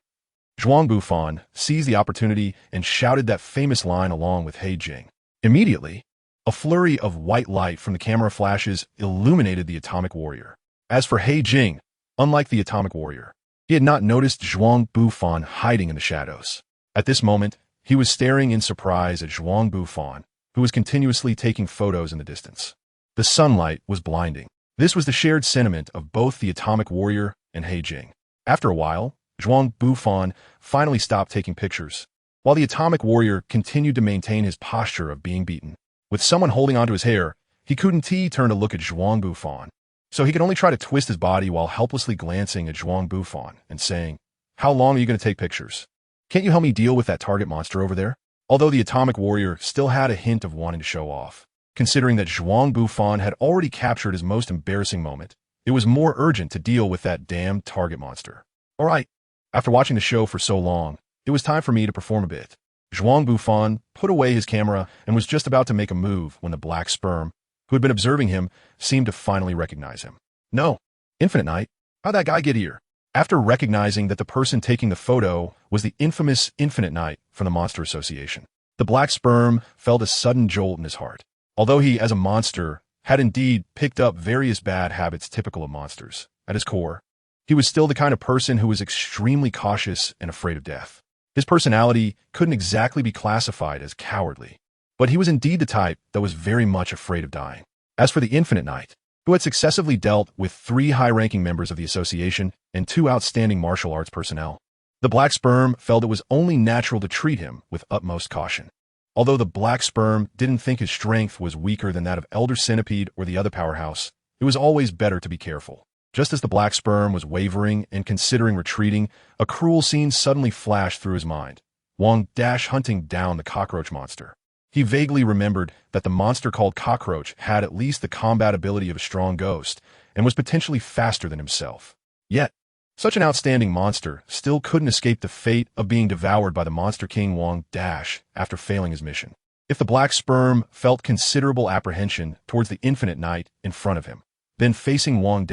Zhuang Bufan seized the opportunity and shouted that famous line along with He Jing. Immediately, a flurry of white light from the camera flashes illuminated the Atomic Warrior. As for He Jing, unlike the Atomic Warrior, he had not noticed Zhuang Bufan hiding in the shadows. At this moment, he was staring in surprise at Zhuang Bufan, who was continuously taking photos in the distance. The sunlight was blinding. This was the shared sentiment of both the Atomic Warrior and He Jing. After a while, Zhuang Bufan finally stopped taking pictures. while the atomic warrior continued to maintain his posture of being beaten. With someone holding onto his hair, he couldn't turn to look at Zhuang Bufan. So he could only try to twist his body while helplessly glancing at Zhuang Bufan and saying, "How long are you going to take pictures? Can't you help me deal with that target monster over there?" Although the atomic warrior still had a hint of wanting to show off, considering that Zhuang Bufan had already captured his most embarrassing moment, it was more urgent to deal with that damn target monster. All right, after watching the show for so long, it was time for me to perform a bit. Zhuang Bufan put away his camera and was just about to make a move when the black sperm, who had been observing him, seemed to finally recognize him. "No, Infinite Knight, how'd that guy get here?" After recognizing that the person taking the photo was the infamous Infinite Knight from the Monster Association, the black sperm felt a sudden jolt in his heart. Although he, as a monster, had indeed picked up various bad habits typical of monsters, at his core, he was still the kind of person who was extremely cautious and afraid of death. His personality couldn't exactly be classified as cowardly, but he was indeed the type that was very much afraid of dying. As for the Infinite Knight, who had successively dealt with 3 high-ranking members of the association and 2 outstanding martial arts personnel, the black sperm felt it was only natural to treat him with utmost caution. Although the black sperm didn't think his strength was weaker than that of Elder Centipede or the other powerhouse, it was always better to be careful. Just as the black sperm was wavering and considering retreating, a cruel scene suddenly flashed through his mind. Wang hunting down the cockroach monster. He vaguely remembered that the monster called Cockroach had at least the combat ability of a strong ghost and was potentially faster than himself. Yet, such an outstanding monster still couldn't escape the fate of being devoured by the Monster King Wang after failing his mission. If the black sperm felt considerable apprehension towards the Infinite Knight in front of him, then facing Wang,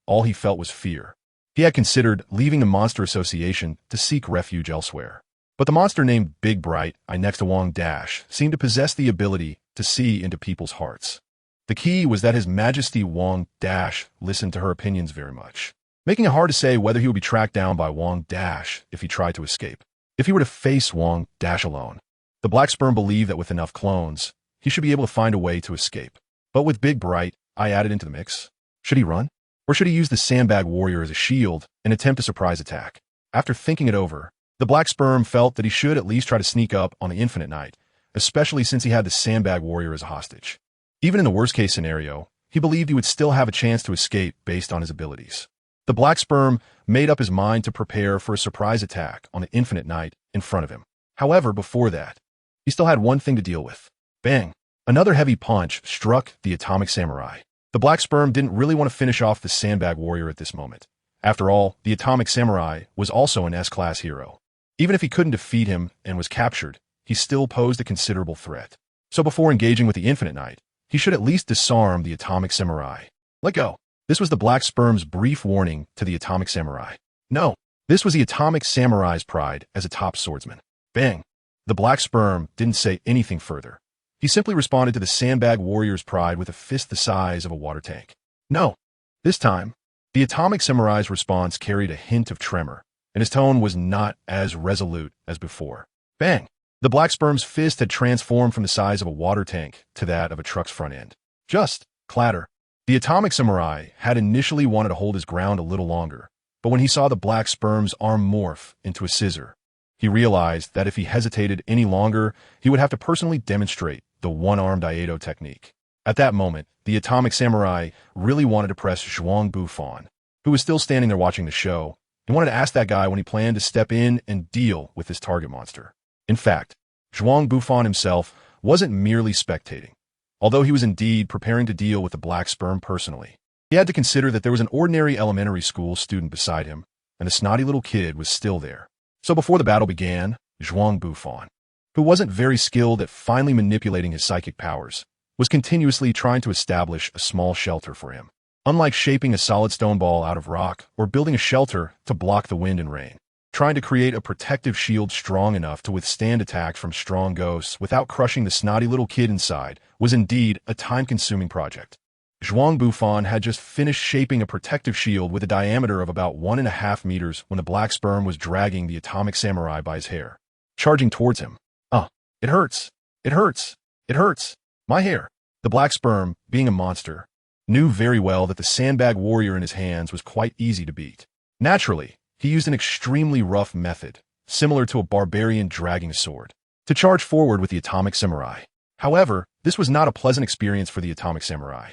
all he felt was fear. He had considered leaving the Monster Association to seek refuge elsewhere. But the monster named Big Bright, next to Wang seemed to possess the ability to see into people's hearts. The key was that His Majesty Wang listened to her opinions very much, making it hard to say whether he would be tracked down by Wang if he tried to escape. If he were to face Wang alone, the black sperm believed that with enough clones, he should be able to find a way to escape. But with Big Bright, added into the mix. Should he run? Or should he use the sandbag warrior as a shield and attempt a surprise attack? After thinking it over, the black sperm felt that he should at least try to sneak up on the Infinite Knight, especially since he had the sandbag warrior as a hostage. Even in the worst-case scenario, he believed he would still have a chance to escape based on his abilities. The black sperm made up his mind to prepare for a surprise attack on the Infinite Knight in front of him. However, before that, he still had one thing to deal with. Bang! Another heavy punch struck the atomic samurai. The black sperm didn't really want to finish off the sandbag warrior at this moment. After all, the atomic samurai was also an S-class hero. Even if he couldn't defeat him and was captured, he still posed a considerable threat. So before engaging with the Infinite Knight, he should at least disarm the atomic samurai. Let go. This was the black sperm's brief warning to the atomic samurai. No, this was the atomic samurai's pride as a top swordsman. Bang. The black sperm didn't say anything further. He simply responded to the sandbag warrior's pride with a fist the size of a water tank. No. This time, the atomic samurai's response carried a hint of tremor, and his tone was not as resolute as before. Bang! The black sperm's fist had transformed from the size of a water tank to that of a truck's front end. Just clatter. The atomic samurai had initially wanted to hold his ground a little longer, but when he saw the black sperm's arm morph into a scissor, he realized that if he hesitated any longer, he would have to personally demonstrate the one-armed Iaido technique. At that moment, the atomic samurai really wanted to press Zhuang Bufan, who was still standing there watching the show, and wanted to ask that guy when he planned to step in and deal with this target monster. In fact, Zhuang Bufan himself wasn't merely spectating. Although he was indeed preparing to deal with the black sperm personally, he had to consider that there was an ordinary elementary school student beside him, and the snotty little kid was still there. So before the battle began, Zhuang Bufan, who wasn't very skilled at finely manipulating his psychic powers, was continuously trying to establish a small shelter for him. Unlike shaping a solid stone ball out of rock or building a shelter to block the wind and rain, trying to create a protective shield strong enough to withstand attacks from strong ghosts without crushing the snotty little kid inside was indeed a time-consuming project. Zhuang Bufan had just finished shaping a protective shield with a diameter of about 1.5 meters when the black sperm was dragging the atomic samurai by his hair, charging towards him. It hurts. It hurts. It hurts. My hair. The black sperm, being a monster, knew very well that the sandbag warrior in his hands was quite easy to beat. Naturally, he used an extremely rough method, similar to a barbarian dragging a sword, to charge forward with the atomic samurai. However, this was not a pleasant experience for the atomic samurai.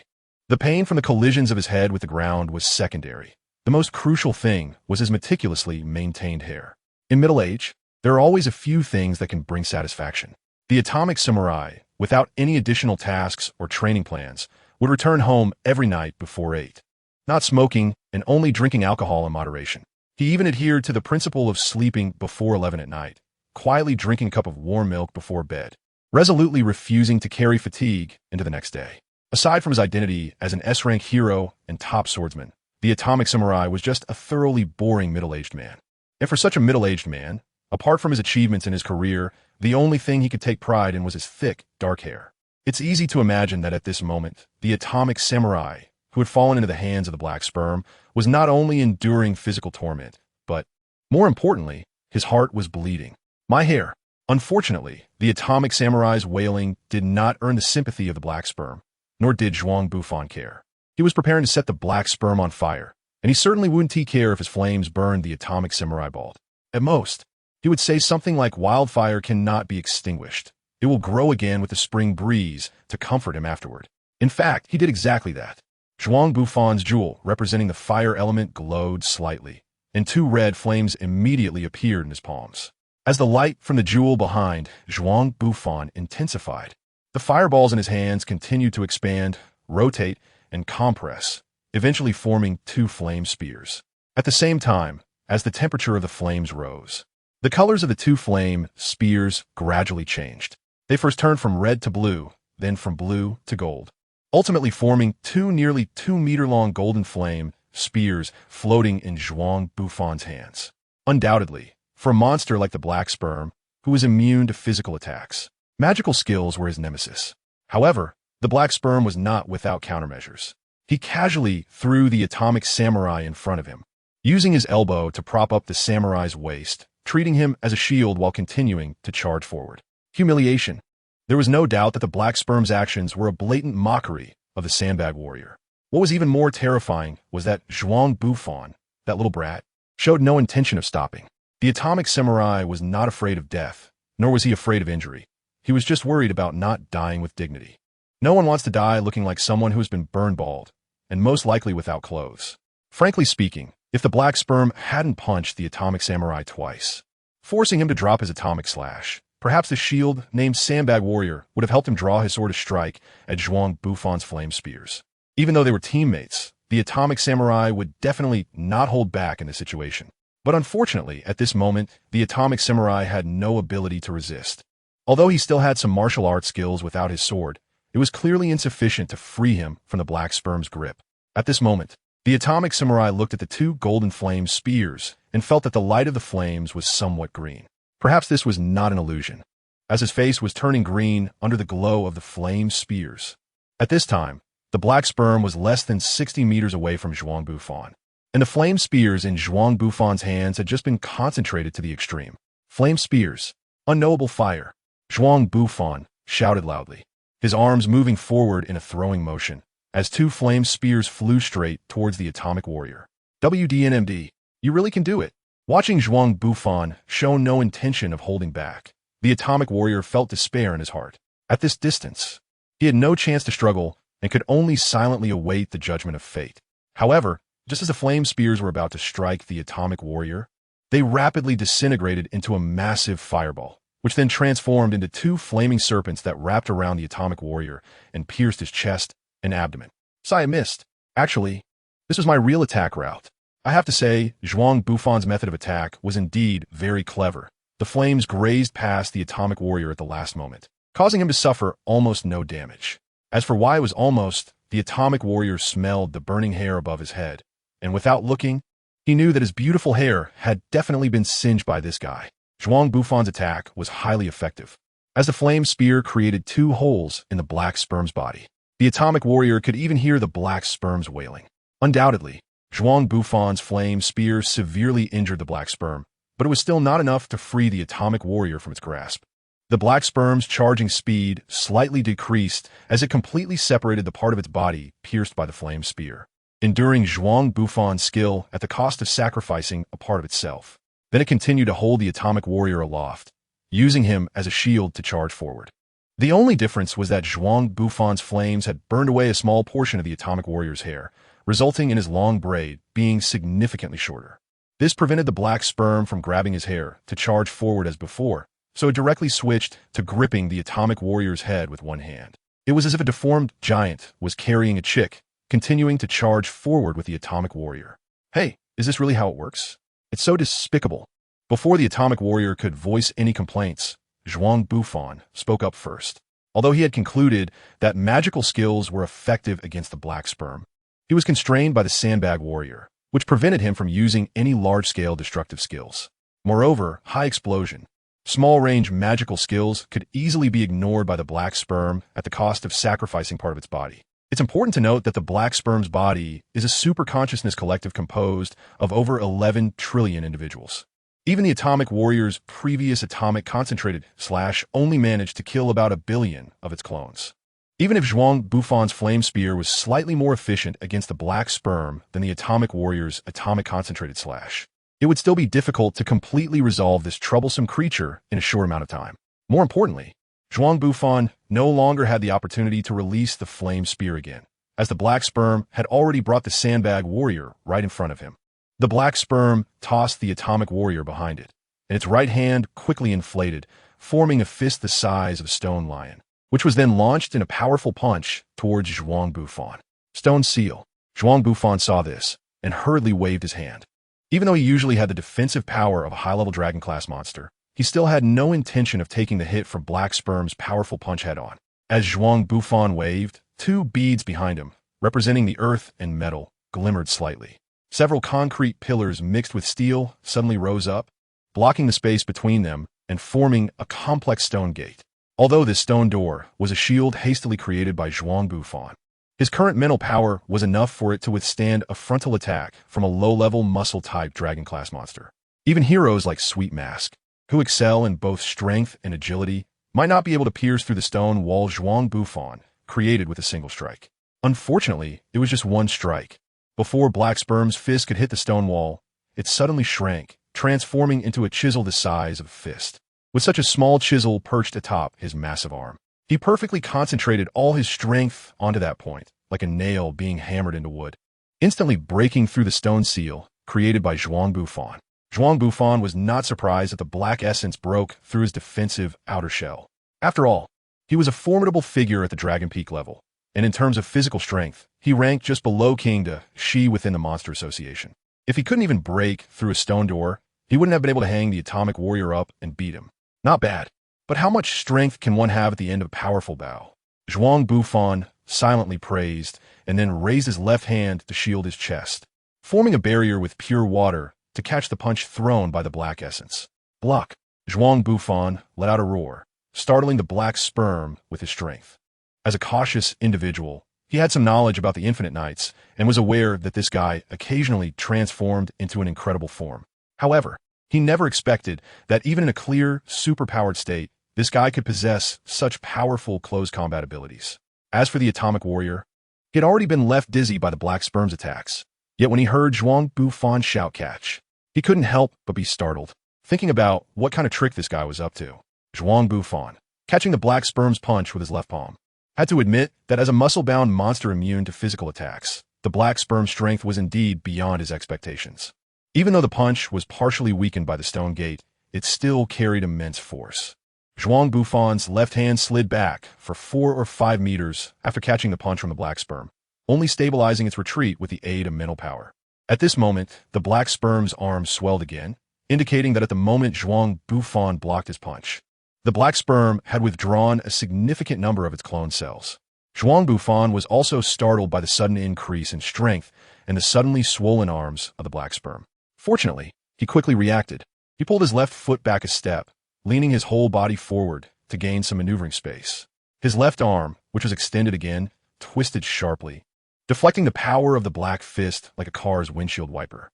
The pain from the collisions of his head with the ground was secondary. The most crucial thing was his meticulously maintained hair. In middle age, there are always a few things that can bring satisfaction. The atomic samurai, without any additional tasks or training plans, would return home every night before 8. Not smoking and only drinking alcohol in moderation. He even adhered to the principle of sleeping before 11 at night, quietly drinking a cup of warm milk before bed, resolutely refusing to carry fatigue into the next day. Aside from his identity as an S-rank hero and top swordsman, the atomic samurai was just a thoroughly boring middle-aged man. And for such a middle-aged man, apart from his achievements in his career, the only thing he could take pride in was his thick, dark hair. It's easy to imagine that at this moment, the atomic samurai, who had fallen into the hands of the black sperm, was not only enduring physical torment, but, more importantly, his heart was bleeding. My hair. Unfortunately, the atomic samurai's wailing did not earn the sympathy of the black sperm, nor did Zhuang Bufan care. He was preparing to set the black sperm on fire, and he certainly wouldn't care if his flames burned the atomic samurai bald. At most, he would say something like wildfire cannot be extinguished. It will grow again with the spring breeze to comfort him afterward. In fact, he did exactly that. Zhuang Bufan's jewel, representing the fire element, glowed slightly, and 2 red flames immediately appeared in his palms. As the light from the jewel behind Zhuang Bufan intensified, the fireballs in his hands continued to expand, rotate, and compress, eventually forming 2 flame spears. At the same time, as the temperature of the flames rose, the colors of the 2 flame spears gradually changed. They first turned from red to blue, then from blue to gold, ultimately forming 2 nearly 2-meter-long golden flame spears floating in Zhuang Bufan's hands. Undoubtedly, for a monster like the black sperm, who was immune to physical attacks, magical skills were his nemesis. However, the black sperm was not without countermeasures. He casually threw the atomic samurai in front of him, using his elbow to prop up the samurai's waist, treating him as a shield while continuing to charge forward. Humiliation. There was no doubt that the black sperm's actions were a blatant mockery of the sandbag warrior. What was even more terrifying was that Zhuang Bufan, that little brat, showed no intention of stopping. The atomic samurai was not afraid of death, nor was he afraid of injury. He was just worried about not dying with dignity. No one wants to die looking like someone who has been burned bald, and most likely without clothes. Frankly speaking, if the black sperm hadn't punched the atomic samurai twice, forcing him to drop his atomic slash, perhaps the shield named Sandbag Warrior would have helped him draw his sword to strike at Zhuang Bufan's flame spears. Even though they were teammates, the atomic samurai would definitely not hold back in this situation. But unfortunately, at this moment, the atomic samurai had no ability to resist. Although he still had some martial arts skills without his sword, it was clearly insufficient to free him from the black sperm's grip. At this moment, the atomic samurai looked at the 2 golden flame spears and felt that the light of the flames was somewhat green. Perhaps this was not an illusion, as his face was turning green under the glow of the flame spears. At this time, the black sperm was less than 60 meters away from Zhuang Bufan, and the flame spears in Zhuang Bufan's hands had just been concentrated to the extreme. Flame spears, unknowable fire. Zhuang Bufan shouted loudly, his arms moving forward in a throwing motion, as 2 flame spears flew straight towards the atomic warrior. WDNMD, you really can do it. Watching Zhuang Bufan show no intention of holding back, the atomic warrior felt despair in his heart. At this distance, he had no chance to struggle and could only silently await the judgment of fate. However, just as the flame spears were about to strike the atomic warrior, they rapidly disintegrated into a massive fireball, which then transformed into 2 flaming serpents that wrapped around the atomic warrior and pierced his chest and abdomen. I missed. Actually, this was my real attack route. I have to say, Zhuang Bufan's method of attack was indeed very clever. The flames grazed past the atomic warrior at the last moment, causing him to suffer almost no damage. As for why it was almost, the atomic warrior smelled the burning hair above his head, and without looking, he knew that his beautiful hair had definitely been singed by this guy. Zhuang Bufan's attack was highly effective, as the flame spear created 2 holes in the black sperm's body. The atomic warrior could even hear the black sperm's wailing. Undoubtedly, Zhuang Bufan's flame spear severely injured the black sperm, but it was still not enough to free the atomic warrior from its grasp. The black sperm's charging speed slightly decreased as it completely separated the part of its body pierced by the flame spear, enduring Zhuang Bufan's skill at the cost of sacrificing a part of itself. Then it continued to hold the atomic warrior aloft, using him as a shield to charge forward. The only difference was that Zhuang Bufan's flames had burned away a small portion of the atomic warrior's hair, resulting in his long braid being significantly shorter. This prevented the black sperm from grabbing his hair to charge forward as before, so it directly switched to gripping the atomic warrior's head with one hand. It was as if a deformed giant was carrying a chick, continuing to charge forward with the atomic warrior. Hey, is this really how it works? It's so despicable. Before the atomic warrior could voice any complaints, Zhuang Bufan spoke up first. Although he had concluded that magical skills were effective against the black sperm, he was constrained by the sandbag warrior, which prevented him from using any large-scale destructive skills. Moreover, high explosion, small-range magical skills could easily be ignored by the black sperm at the cost of sacrificing part of its body. It's important to note that the black sperm's body is a superconsciousness collective composed of over 11 trillion individuals. Even the atomic warrior's previous atomic concentrated slash only managed to kill about 1 billion of its clones. Even if Zhuang Bufan's flame spear was slightly more efficient against the black sperm than the atomic warrior's atomic concentrated slash, it would still be difficult to completely resolve this troublesome creature in a short amount of time. More importantly, Zhuang Bufan no longer had the opportunity to release the flame spear again, as the black sperm had already brought the sandbag warrior right in front of him. The black sperm tossed the atomic warrior behind it, and its right hand quickly inflated, forming a fist the size of a stone lion, which was then launched in a powerful punch towards Zhuang Bufan. Stone seal. Zhuang Bufan saw this, and hurriedly waved his hand. Even though he usually had the defensive power of a high-level dragon-class monster, he still had no intention of taking the hit from Black Sperm's powerful punch head-on. As Zhuang Bufan waved, 2 beads behind him, representing the earth and metal, glimmered slightly. Several concrete pillars mixed with steel suddenly rose up, blocking the space between them and forming a complex stone gate. Although this stone door was a shield hastily created by Zhuang Bufan, his current mental power was enough for it to withstand a frontal attack from a low-level muscle-type dragon-class monster. Even heroes like Sweet Mask, who excel in both strength and agility, might not be able to pierce through the stone wall Zhuang Bufan created with a single strike. Unfortunately, it was just one strike. Before Black Sperm's fist could hit the stone wall, it suddenly shrank, transforming into a chisel the size of a fist. With such a small chisel perched atop his massive arm, he perfectly concentrated all his strength onto that point, like a nail being hammered into wood, instantly breaking through the stone seal created by Zhuang Bufan. Zhuang Bufan was not surprised that the black essence broke through his defensive outer shell. After all, he was a formidable figure at the Dragon Peak level, and in terms of physical strength, he ranked just below King Da Shi within the Monster Association. If he couldn't even break through a stone door, he wouldn't have been able to hang the Atomic Warrior up and beat him. Not bad, but how much strength can one have at the end of a powerful bow? Zhuang Bufan silently praised, and then raised his left hand to shield his chest, forming a barrier with pure water to catch the punch thrown by the black essence. Block! Zhuang Bufan let out a roar, startling the black sperm with his strength. As a cautious individual, he had some knowledge about the Infinite Knights and was aware that this guy occasionally transformed into an incredible form. However, he never expected that even in a clear, superpowered state, this guy could possess such powerful close combat abilities. As for the Atomic Warrior, he had already been left dizzy by the Black Sperm's attacks. Yet when he heard Zhuang Bufan shout catch, he couldn't help but be startled, thinking about what kind of trick this guy was up to. Zhuang Bufan, catching the Black Sperm's punch with his left palm, had to admit that as a muscle-bound monster immune to physical attacks, the Black Sperm's strength was indeed beyond his expectations. Even though the punch was partially weakened by the stone gate, it still carried immense force. Zhuang Bufan's left hand slid back for 4 or 5 meters after catching the punch from the Black Sperm, only stabilizing its retreat with the aid of mental power. At this moment, the Black Sperm's arm swelled again, indicating that at the moment Zhuang Bufan blocked his punch, the Black Sperm had withdrawn a significant number of its clone cells. Zhuang Bufan was also startled by the sudden increase in strength and the suddenly swollen arms of the Black Sperm. Fortunately, he quickly reacted. He pulled his left foot back a step, leaning his whole body forward to gain some maneuvering space. His left arm, which was extended again, twisted sharply, deflecting the power of the black fist like a car's windshield wiper.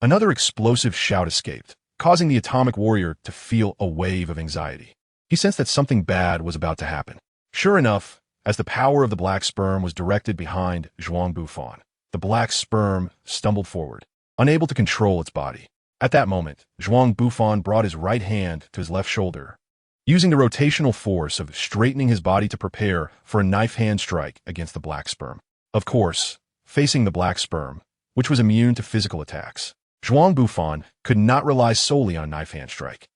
Another explosive shout escaped, causing the Atomic Warrior to feel a wave of anxiety. He sensed that something bad was about to happen. Sure enough, as the power of the Black Sperm was directed behind Zhuang Bufan, the Black Sperm stumbled forward, unable to control its body. At that moment, Zhuang Bufan brought his right hand to his left shoulder, using the rotational force of straightening his body to prepare for a knife hand strike against the black sperm. Of course, facing the black sperm, which was immune to physical attacks, Zhuang Bufan could not rely solely on a knife hand strike.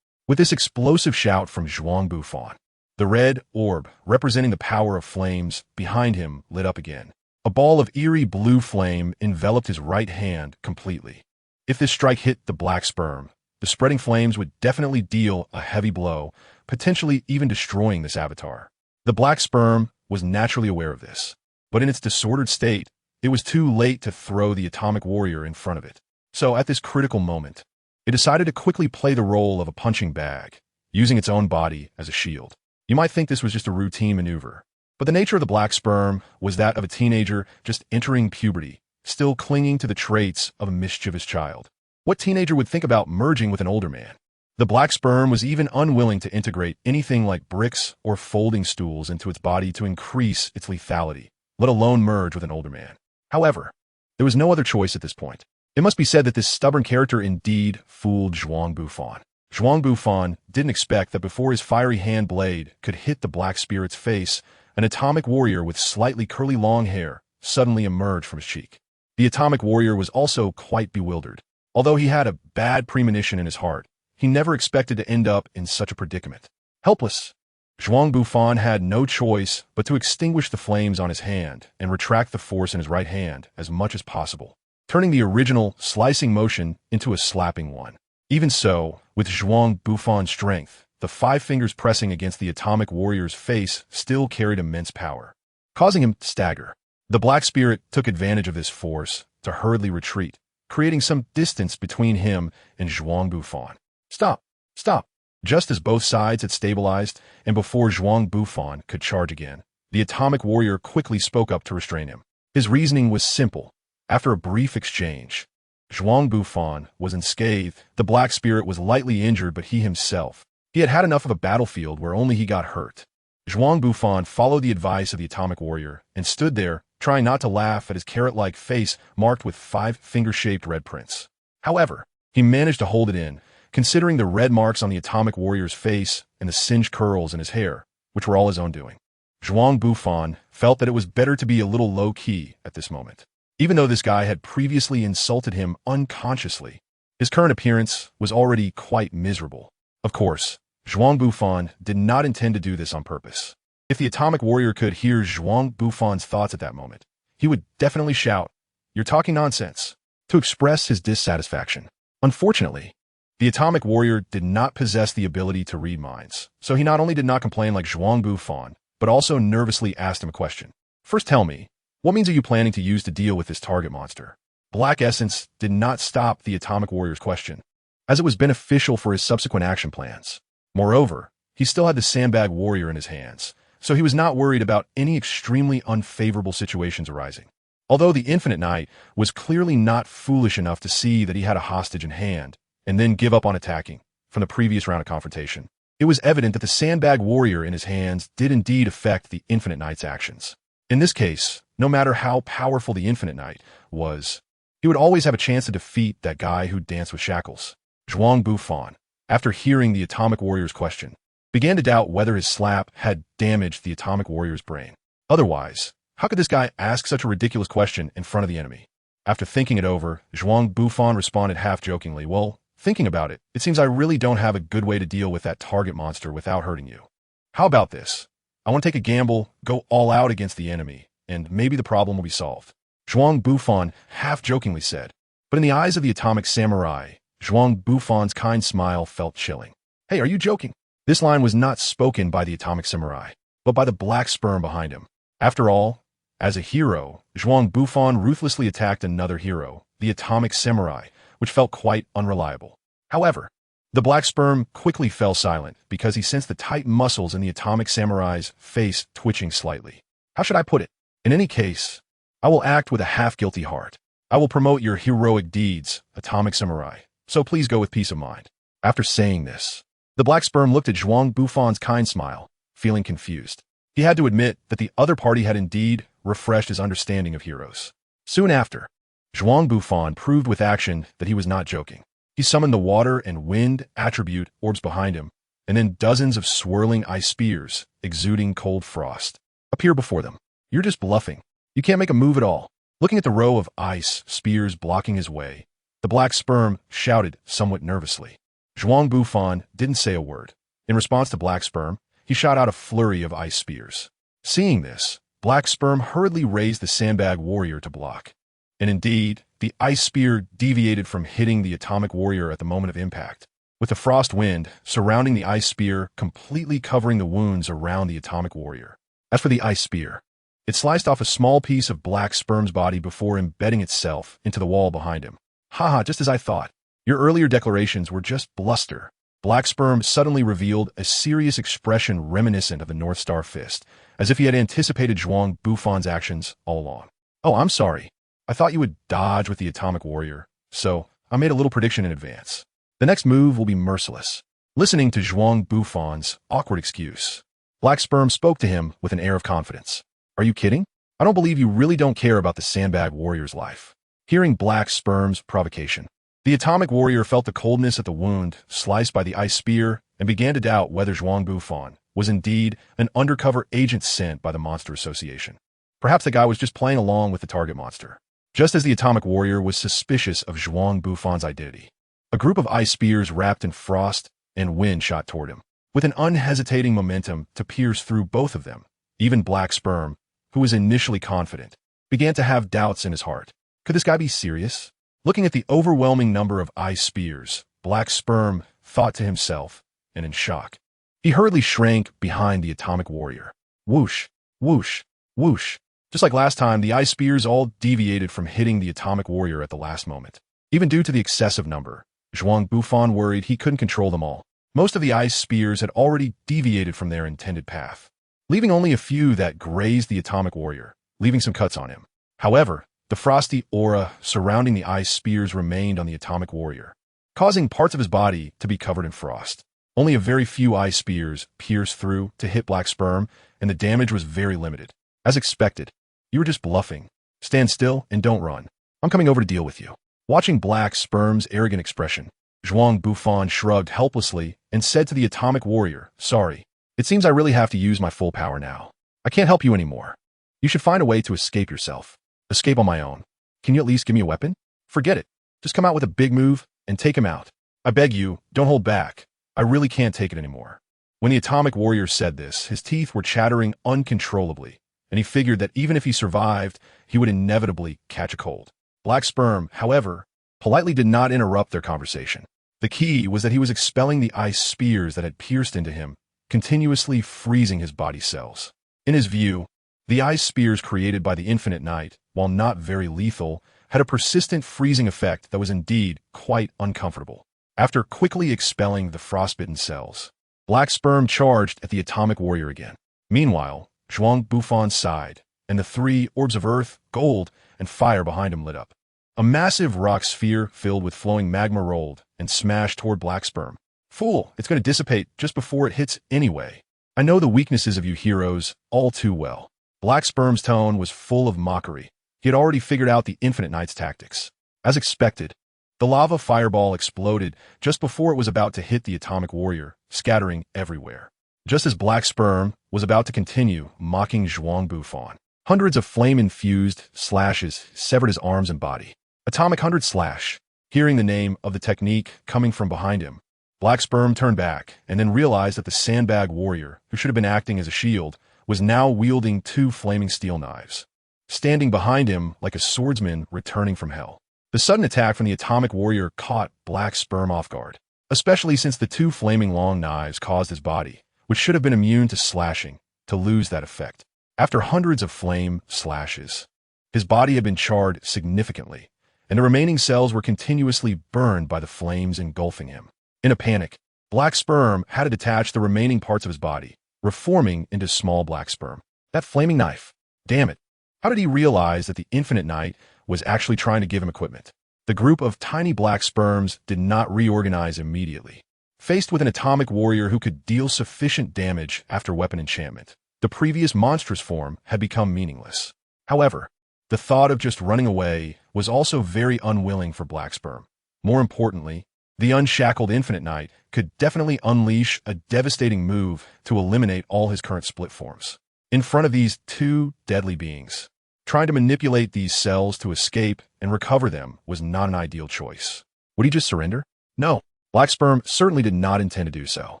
With this explosive shout from Zhuang Bufan, the red orb, representing the power of flames, behind him lit up again. A ball of eerie blue flame enveloped his right hand completely. If this strike hit the black sperm, the spreading flames would definitely deal a heavy blow, potentially even destroying this avatar. The black sperm was naturally aware of this, but in its disordered state, it was too late to throw the atomic warrior in front of it. So at this critical moment, it decided to quickly play the role of a punching bag, using its own body as a shield. You might think this was just a routine maneuver, but the nature of the black sperm was that of a teenager just entering puberty, still clinging to the traits of a mischievous child. What teenager would think about merging with an older man? The black sperm was even unwilling to integrate anything like bricks or folding stools into its body to increase its lethality, let alone merge with an older man. However, there was no other choice at this point. It must be said that this stubborn character indeed fooled Zhuang Bufan. Zhuang Bufan didn't expect that before his fiery hand blade could hit the black spirit's face, an atomic warrior with slightly curly long hair suddenly emerged from his cheek. The atomic warrior was also quite bewildered. Although he had a bad premonition in his heart, he never expected to end up in such a predicament. Helpless, Zhuang Bufan had no choice but to extinguish the flames on his hand and retract the force in his right hand as much as possible, turning the original slicing motion into a slapping one. Even so, with Zhuang Bufan's strength, the 5 fingers pressing against the atomic warrior's face still carried immense power, causing him to stagger. The black spirit took advantage of this force to hurriedly retreat, creating some distance between him and Zhuang Bufan. Stop! Stop! Just as both sides had stabilized, and before Zhuang Bufan could charge again, the atomic warrior quickly spoke up to restrain him. His reasoning was simple. After a brief exchange, Zhuang Bufan was unscathed. The black spirit was lightly injured, but he himself, he had had enough of a battlefield where only he got hurt. Zhuang Bufan followed the advice of the atomic warrior and stood there, trying not to laugh at his carrot-like face marked with 5 finger-shaped red prints. However, he managed to hold it in, considering the red marks on the atomic warrior's face and the singed curls in his hair, which were all his own doing. Zhuang Bufan felt that it was better to be a little low-key at this moment. Even though this guy had previously insulted him unconsciously, his current appearance was already quite miserable. Of course, Zhuang Bufan did not intend to do this on purpose. If the atomic warrior could hear Zhuang Bufan's thoughts at that moment, he would definitely shout, "You're talking nonsense," to express his dissatisfaction. Unfortunately, the atomic warrior did not possess the ability to read minds, so he not only did not complain like Zhuang Bufan, but also nervously asked him a question. "First tell me, what means are you planning to use to deal with this target monster?" Black essence did not stop the atomic warrior's question, as it was beneficial for his subsequent action plans. Moreover, he still had the sandbag warrior in his hands, so he was not worried about any extremely unfavorable situations arising. Although the Infinite Knight was clearly not foolish enough to see that he had a hostage in hand, and then give up on attacking from the previous round of confrontation, it was evident that the sandbag warrior in his hands did indeed affect the Infinite Knight's actions. In this case, no matter how powerful the Infinite Knight was, he would always have a chance to defeat that guy who danced with shackles. Zhuang Bufan, after hearing the atomic warrior's question, began to doubt whether his slap had damaged the atomic warrior's brain. Otherwise, how could this guy ask such a ridiculous question in front of the enemy? After thinking it over, Zhuang Bufan responded half-jokingly, "Well, thinking about it, it seems I really don't have a good way to deal with that target monster without hurting you. How about this? I want to take a gamble, go all out against the enemy, and maybe the problem will be solved." Zhuang Bufan half-jokingly said, but in the eyes of the atomic samurai, Zhuang Bufan's kind smile felt chilling. "Hey, are you joking?" This line was not spoken by the atomic samurai, but by the black sperm behind him. After all, as a hero, Zhuang Bufan ruthlessly attacked another hero, the atomic samurai, which felt quite unreliable. However, the black sperm quickly fell silent because he sensed the tight muscles in the atomic samurai's face twitching slightly. How should I put it? In any case, I will act with a half-guilty heart. I will promote your heroic deeds, atomic samurai, so please go with peace of mind. After saying this, the black sperm looked at Zhuang Bufan's kind smile, feeling confused. He had to admit that the other party had indeed refreshed his understanding of heroes. Soon after, Zhuang Bufan proved with action that he was not joking. He summoned the water and wind attribute orbs behind him, and then dozens of swirling ice spears, exuding cold frost, appear before them. You're just bluffing. You can't make a move at all. Looking at the row of ice spears blocking his way, the black sperm shouted somewhat nervously. Zhuang Bufan didn't say a word. In response to black sperm, he shot out a flurry of ice spears. Seeing this, black sperm hurriedly raised the sandbag warrior to block. And indeed, the ice spear deviated from hitting the atomic warrior at the moment of impact, with the frost wind surrounding the ice spear completely covering the wounds around the atomic warrior. As for the ice spear, it sliced off a small piece of black sperm's body before embedding itself into the wall behind him. Haha, just as I thought. Your earlier declarations were just bluster. Black sperm suddenly revealed a serious expression reminiscent of the North Star fist, as if he had anticipated Zhuang Bufan's actions all along. Oh, I'm sorry. I thought you would dodge with the atomic warrior, so I made a little prediction in advance. The next move will be merciless. Listening to Zhuang Bufan's awkward excuse, black sperm spoke to him with an air of confidence. Are you kidding? I don't believe you really don't care about the sandbag warrior's life. Hearing black sperm's provocation, the atomic warrior felt the coldness at the wound sliced by the ice spear and began to doubt whether Zhuang Bufan was indeed an undercover agent sent by the Monster Association. Perhaps the guy was just playing along with the target monster. Just as the atomic warrior was suspicious of Zhuang Bufan's identity, a group of ice spears wrapped in frost and wind shot toward him, with an unhesitating momentum to pierce through both of them. Even black sperm, who was initially confident, began to have doubts in his heart. Could this guy be serious? Looking at the overwhelming number of ice spears, black sperm thought to himself, and in shock, he hurriedly shrank behind the atomic warrior. Whoosh, whoosh, whoosh. Just like last time, the ice spears all deviated from hitting the atomic warrior at the last moment. Even due to the excessive number, Zhuang Bufan worried he couldn't control them all. Most of the ice spears had already deviated from their intended path, leaving only a few that grazed the atomic warrior, leaving some cuts on him. However, the frosty aura surrounding the ice spears remained on the atomic warrior, causing parts of his body to be covered in frost. Only a very few ice spears pierced through to hit black sperm, and the damage was very limited. As expected, you were just bluffing. Stand still and don't run. I'm coming over to deal with you. Watching black sperm's arrogant expression, Zhuang Bufan shrugged helplessly and said to the atomic warrior, Sorry, it seems I really have to use my full power now. I can't help you anymore. You should find a way to escape yourself. Escape on my own. Can you at least give me a weapon? Forget it. Just come out with a big move and take him out. I beg you, don't hold back. I really can't take it anymore. When the atomic warrior said this, his teeth were chattering uncontrollably, and he figured that even if he survived, he would inevitably catch a cold. Black sperm, however, politely did not interrupt their conversation. The key was that he was expelling the ice spears that had pierced into him, continuously freezing his body cells. In his view, the ice spears created by the infinite night, while not very lethal, had a persistent freezing effect that was indeed quite uncomfortable. After quickly expelling the frostbitten cells, black sperm charged at the atomic warrior again. Meanwhile, Zhuang Bufan sighed, and the three orbs of earth, gold, and fire behind him lit up. A massive rock sphere filled with flowing magma rolled and smashed toward black sperm. Fool, it's going to dissipate just before it hits anyway. I know the weaknesses of you heroes all too well. Black sperm's tone was full of mockery. He had already figured out the infinite night's tactics. As expected, the lava fireball exploded just before it was about to hit the atomic warrior, scattering everywhere. Just as black sperm was about to continue mocking Zhuang Bufan, hundreds of flame-infused slashes severed his arms and body. Atomic 100 slash. Hearing the name of the technique coming from behind him, black sperm turned back and then realized that the sandbag warrior, who should have been acting as a shield, was now wielding two flaming steel knives, standing behind him like a swordsman returning from hell. The sudden attack from the atomic warrior caught black sperm off guard, especially since the two flaming long knives caused his body, which should have been immune to slashing, to lose that effect. After hundreds of flame slashes, his body had been charred significantly, and the remaining cells were continuously burned by the flames engulfing him. In a panic, black sperm had to detach the remaining parts of his body, reforming into small black sperm. That flaming knife. Damn it. How did he realize that the infinite night was actually trying to give him equipment? The group of tiny black sperms did not reorganize immediately. Faced with an atomic warrior who could deal sufficient damage after weapon enchantment, the previous monstrous form had become meaningless. However, the thought of just running away was also very unwilling for black sperm. More importantly, The unshackled Infinite Knight could definitely unleash a devastating move to eliminate all his current split forms. In front of these two deadly beings, trying to manipulate these cells to escape and recover them was not an ideal choice. Would he just surrender? No. Black Sperm certainly did not intend to do so.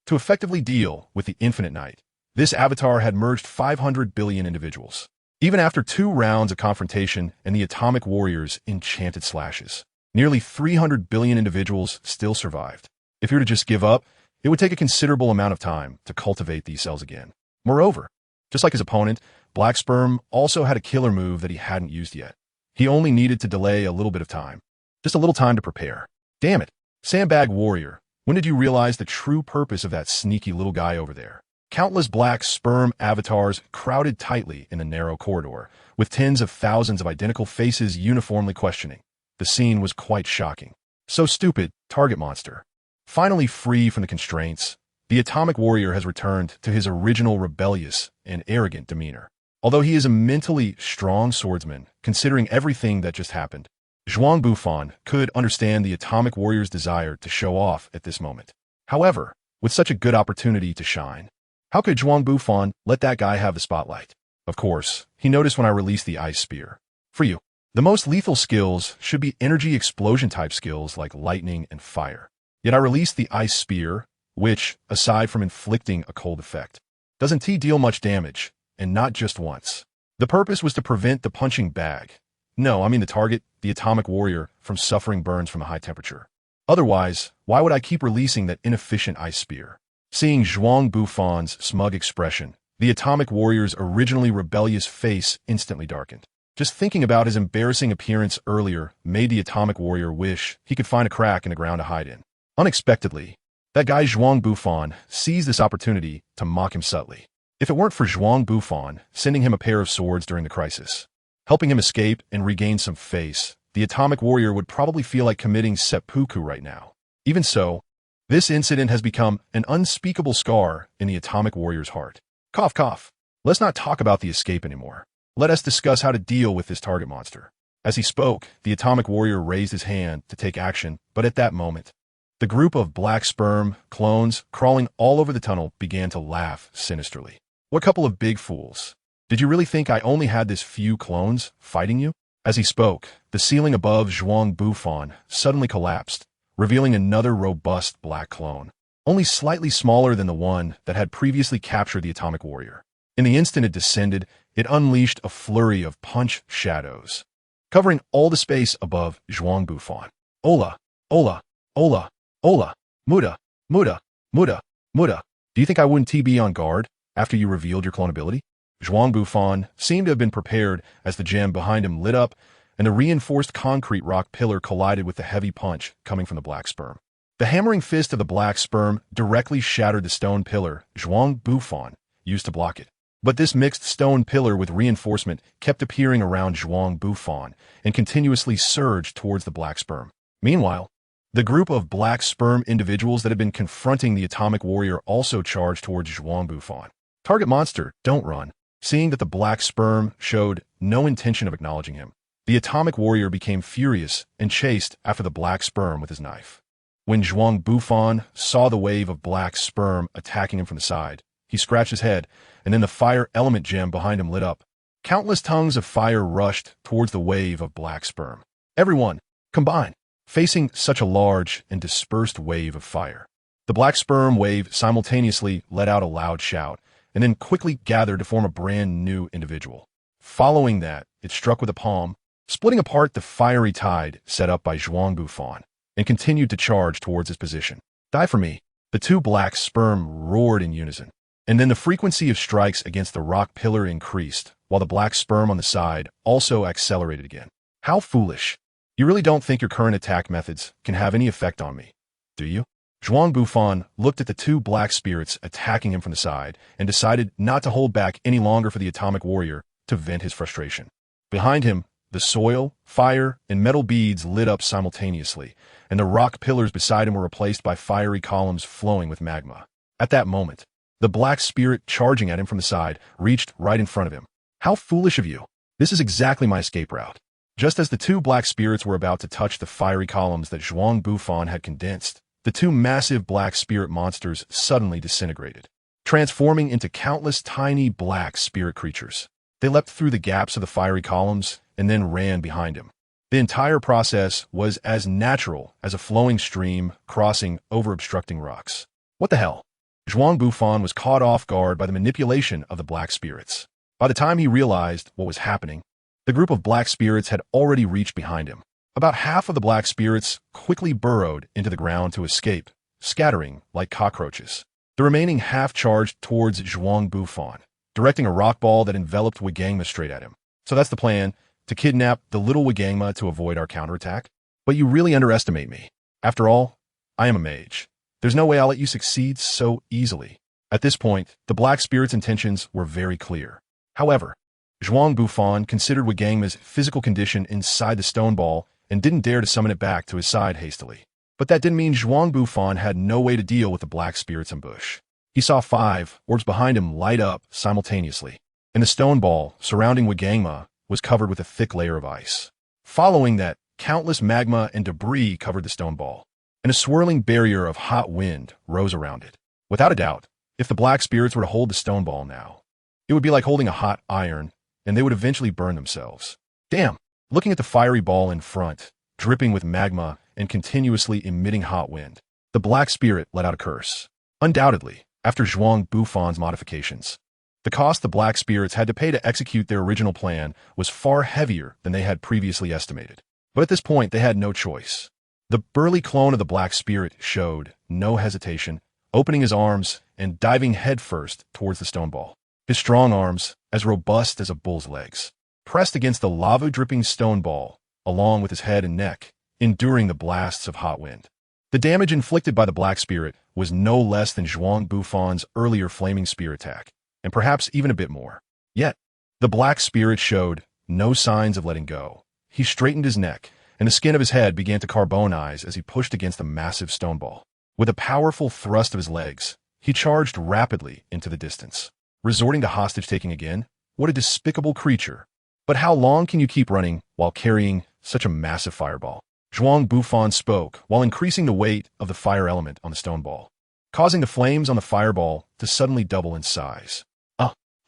To effectively deal with the Infinite Knight, this avatar had merged 500 billion individuals. Even after 2 rounds of confrontation and the Atomic Warrior's enchanted slashes, nearly 300 billion individuals still survived. If he were to just give up, it would take a considerable amount of time to cultivate these cells again. Moreover, just like his opponent, Black Sperm also had a killer move that he hadn't used yet. He only needed to delay a little bit of time. Just a little time to prepare. Damn it. Sandbag Warrior, when did you realize the true purpose of that sneaky little guy over there? Countless Black Sperm avatars crowded tightly in the narrow corridor, with tens of thousands of identical faces uniformly questioning. The scene was quite shocking. So stupid, target monster. Finally free from the constraints, the Atomic Warrior has returned to his original rebellious and arrogant demeanor. Although he is a mentally strong swordsman, considering everything that just happened, Zhuang Bufan could understand the Atomic Warrior's desire to show off at this moment. However, with such a good opportunity to shine, how could Zhuang Bufan let that guy have the spotlight? Of course, he noticed when I released the Ice Spear. For you, the most lethal skills should be energy explosion type skills like lightning and fire. Yet I released the Ice Spear, which, aside from inflicting a cold effect, doesn't deal much damage, and not just once. The purpose was to prevent the punching bag. No, I mean the target, the Atomic Warrior, from suffering burns from a high temperature. Otherwise, why would I keep releasing that inefficient Ice Spear? Seeing Zhuang Bufan's smug expression, the Atomic Warrior's originally rebellious face instantly darkened. Just thinking about his embarrassing appearance earlier made the Atomic Warrior wish he could find a crack in the ground to hide in. Unexpectedly, that guy Zhuang Bufan seized this opportunity to mock him subtly. If it weren't for Zhuang Bufan sending him a pair of swords during the crisis, helping him escape and regain some face, the Atomic Warrior would probably feel like committing seppuku right now. Even so, this incident has become an unspeakable scar in the Atomic Warrior's heart. Cough, cough. Let's not talk about the escape anymore. Let us discuss how to deal with this target monster. As he spoke, the Atomic Warrior raised his hand to take action, but at that moment, the group of Black Sperm clones crawling all over the tunnel began to laugh sinisterly. What couple of big fools. Did you really think I only had this few clones fighting you? As he spoke, the ceiling above Zhuang Bufan suddenly collapsed, revealing another robust black clone, only slightly smaller than the one that had previously captured the Atomic Warrior. In the instant it descended, it unleashed a flurry of punch shadows, covering all the space above Zhuang Bufan. Ola, Ola, Ola, Ola, Muda, Muda, Muda, Muda. Do you think I wouldn't be on guard after you revealed your clone ability? Zhuang Bufan seemed to have been prepared as the gem behind him lit up and the reinforced concrete rock pillar collided with the heavy punch coming from the Black Sperm. The hammering fist of the Black Sperm directly shattered the stone pillar Zhuang Bufan used to block it. But this mixed stone pillar with reinforcement kept appearing around Zhuang Bufan and continuously surged towards the Black Sperm. Meanwhile, the group of Black Sperm individuals that had been confronting the Atomic Warrior also charged towards Zhuang Bufan. Target monster, don't run. Seeing that the Black Sperm showed no intention of acknowledging him, the Atomic Warrior became furious and chased after the Black Sperm with his knife. When Zhuang Bufan saw the wave of Black Sperm attacking him from the side, he scratched his head, and then the fire element gem behind him lit up. Countless tongues of fire rushed towards the wave of Black Sperm. Everyone, combine, facing such a large and dispersed wave of fire. The Black Sperm wave simultaneously let out a loud shout, and then quickly gathered to form a brand new individual. Following that, it struck with a palm, splitting apart the fiery tide set up by Zhuang Bufan, and continued to charge towards his position. Die for me. The two Black Sperm roared in unison, and then the frequency of strikes against the rock pillar increased, while the Black Sperm on the side also accelerated again. How foolish. You really don't think your current attack methods can have any effect on me, do you? Zhuang Bufan looked at the two black spirits attacking him from the side and decided not to hold back any longer for the Atomic Warrior to vent his frustration. Behind him, the soil, fire, and metal beads lit up simultaneously, and the rock pillars beside him were replaced by fiery columns flowing with magma. At that moment, the black spirit charging at him from the side reached right in front of him. How foolish of you. This is exactly my escape route. Just as the two black spirits were about to touch the fiery columns that Zhuang Bufan had condensed, the two massive black spirit monsters suddenly disintegrated, transforming into countless tiny black spirit creatures. They leapt through the gaps of the fiery columns and then ran behind him. The entire process was as natural as a flowing stream crossing over obstructing rocks. What the hell? Zhuang Bufan was caught off guard by the manipulation of the black spirits. By the time he realized what was happening, the group of black spirits had already reached behind him. About half of the black spirits quickly burrowed into the ground to escape, scattering like cockroaches. The remaining half charged towards Zhuang Bufan, directing a rock ball that enveloped Wagangma straight at him. So that's the plan, to kidnap the little Wagangma to avoid our counterattack? But you really underestimate me. After all, I am a mage. There's no way I'll let you succeed so easily. At this point, the black spirit's intentions were very clear. However, Zhuang Bufan considered Wagangma's physical condition inside the stone ball and didn't dare to summon it back to his side hastily. But that didn't mean Zhuang Bufan had no way to deal with the black spirit's ambush. He saw 5 orbs behind him light up simultaneously, and the stone ball surrounding Wagangma was covered with a thick layer of ice. Following that, countless magma and debris covered the stone ball, and a swirling barrier of hot wind rose around it. Without a doubt, if the black spirits were to hold the stone ball now, it would be like holding a hot iron, and they would eventually burn themselves. Damn! Looking at the fiery ball in front, dripping with magma and continuously emitting hot wind, the black spirit let out a curse. Undoubtedly, after Zhuang Bufan's modifications, the cost the black spirits had to pay to execute their original plan was far heavier than they had previously estimated. But at this point, they had no choice. The burly clone of the black spirit showed no hesitation, opening his arms and diving headfirst towards the stone ball. His strong arms, as robust as a bull's legs, pressed against the lava-dripping stone ball, along with his head and neck, enduring the blasts of hot wind. The damage inflicted by the black spirit was no less than Zhuang Bufan's earlier flaming spear attack, and perhaps even a bit more. Yet, the black spirit showed no signs of letting go. He straightened his neck, and the skin of his head began to carbonize as he pushed against the massive stone ball. With a powerful thrust of his legs, he charged rapidly into the distance. Resorting to hostage-taking again? What a despicable creature. But how long can you keep running while carrying such a massive fireball? Zhuang Bufan spoke while increasing the weight of the fire element on the stone ball, causing the flames on the fireball to suddenly double in size.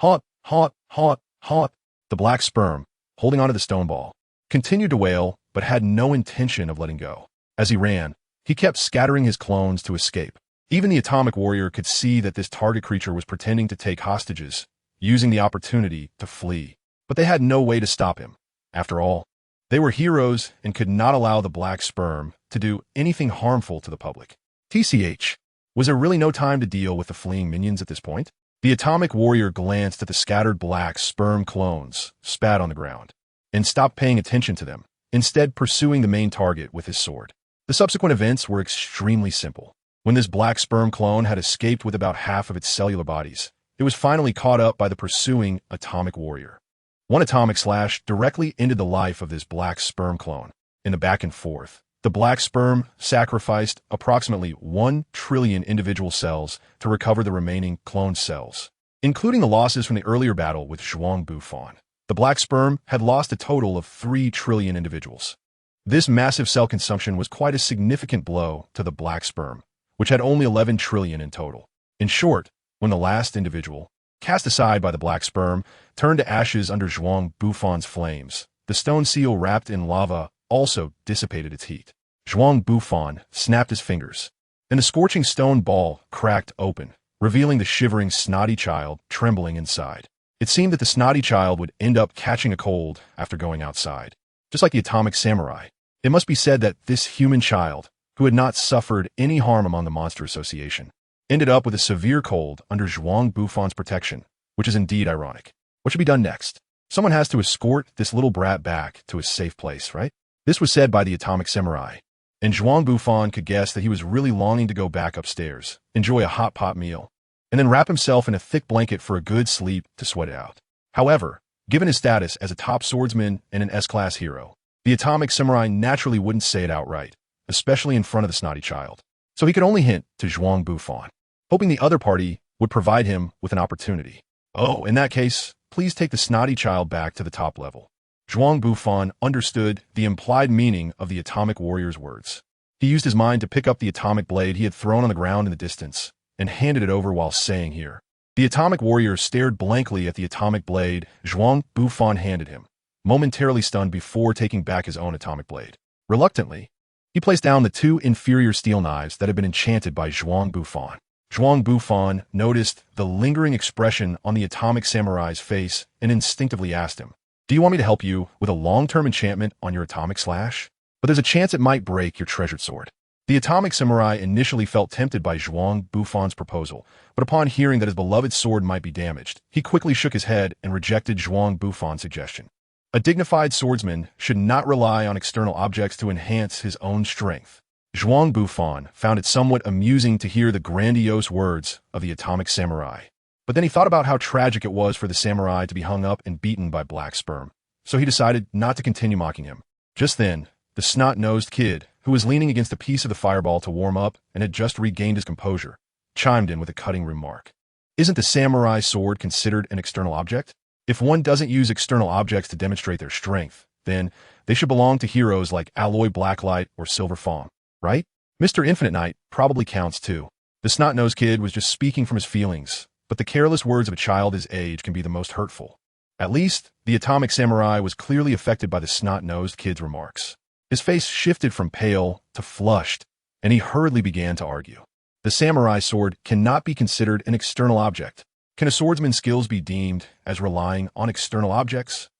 Hot, hot, hot, hot. The black sperm, holding onto the stone ball, continued to wail but had no intention of letting go. As he ran, he kept scattering his clones to escape. Even the atomic warrior could see that this target creature was pretending to take hostages, using the opportunity to flee. But they had no way to stop him. After all, they were heroes and could not allow the black sperm to do anything harmful to the public. TCH, was there really no time to deal with the fleeing minions at this point? The atomic warrior glanced at the scattered black sperm clones, spat on the ground, and stopped paying attention to them, instead pursuing the main target with his sword. The subsequent events were extremely simple. When this black sperm clone had escaped with about half of its cellular bodies, it was finally caught up by the pursuing atomic warrior. One atomic slash directly ended the life of this black sperm clone. In the back and forth, the black sperm sacrificed approximately 1 trillion individual cells to recover the remaining cloned cells, including the losses from the earlier battle with Zhuang Bufan. The black sperm had lost a total of 3 trillion individuals. This massive cell consumption was quite a significant blow to the black sperm, which had only 11 trillion in total. In short, when the last individual, cast aside by the black sperm, turned to ashes under Zhuang Bufan's flames, the stone seal wrapped in lava also dissipated its heat. Zhuang Bufan snapped his fingers, and the scorching stone ball cracked open, revealing the shivering snotty child trembling inside. It seemed that the snotty child would end up catching a cold after going outside, just like the atomic samurai. It must be said that this human child, who had not suffered any harm among the Monster Association, ended up with a severe cold under Zhuang Bufan's protection, which is indeed ironic. What should be done next? Someone has to escort this little brat back to a safe place, right? This was said by the atomic samurai, and Zhuang Bufan could guess that he was really longing to go back upstairs, enjoy a hot pot meal, and then wrap himself in a thick blanket for a good sleep to sweat it out. However, given his status as a top swordsman and an S-class hero, the atomic samurai naturally wouldn't say it outright, especially in front of the snotty child. So he could only hint to Zhuang Bufan, hoping the other party would provide him with an opportunity. Oh, in that case, please take the snotty child back to the top level. Zhuang Bufan understood the implied meaning of the atomic warrior's words. He used his mind to pick up the atomic blade he had thrown on the ground in the distance and handed it over while saying here. The atomic warrior stared blankly at the atomic blade Zhuang Bufan handed him, momentarily stunned before taking back his own atomic blade. Reluctantly, he placed down the two inferior steel knives that had been enchanted by Zhuang Bufan. Zhuang Bufan noticed the lingering expression on the atomic samurai's face and instinctively asked him, "Do you want me to help you with a long-term enchantment on your atomic slash? But there's a chance it might break your treasured sword." The atomic samurai initially felt tempted by Zhuang Bufan's proposal, but upon hearing that his beloved sword might be damaged, he quickly shook his head and rejected Zhuang Bufan's suggestion. A dignified swordsman should not rely on external objects to enhance his own strength. Zhuang Bufan found it somewhat amusing to hear the grandiose words of the atomic samurai. But then he thought about how tragic it was for the samurai to be hung up and beaten by black sperm, so he decided not to continue mocking him. Just then, the snot-nosed kid, who was leaning against a piece of the fireball to warm up and had just regained his composure, chimed in with a cutting remark. "Isn't the samurai sword considered an external object? If one doesn't use external objects to demonstrate their strength, then they should belong to heroes like Alloy Blacklight or Silver Fawn, right? Mr. Infinite Knight probably counts too." The snot-nosed kid was just speaking from his feelings, but the careless words of a child his age can be the most hurtful. At least, the atomic samurai was clearly affected by the snot-nosed kid's remarks. His face shifted from pale to flushed, and he hurriedly began to argue. The samurai sword cannot be considered an external object. Can a swordsman's skills be deemed as relying on external objects?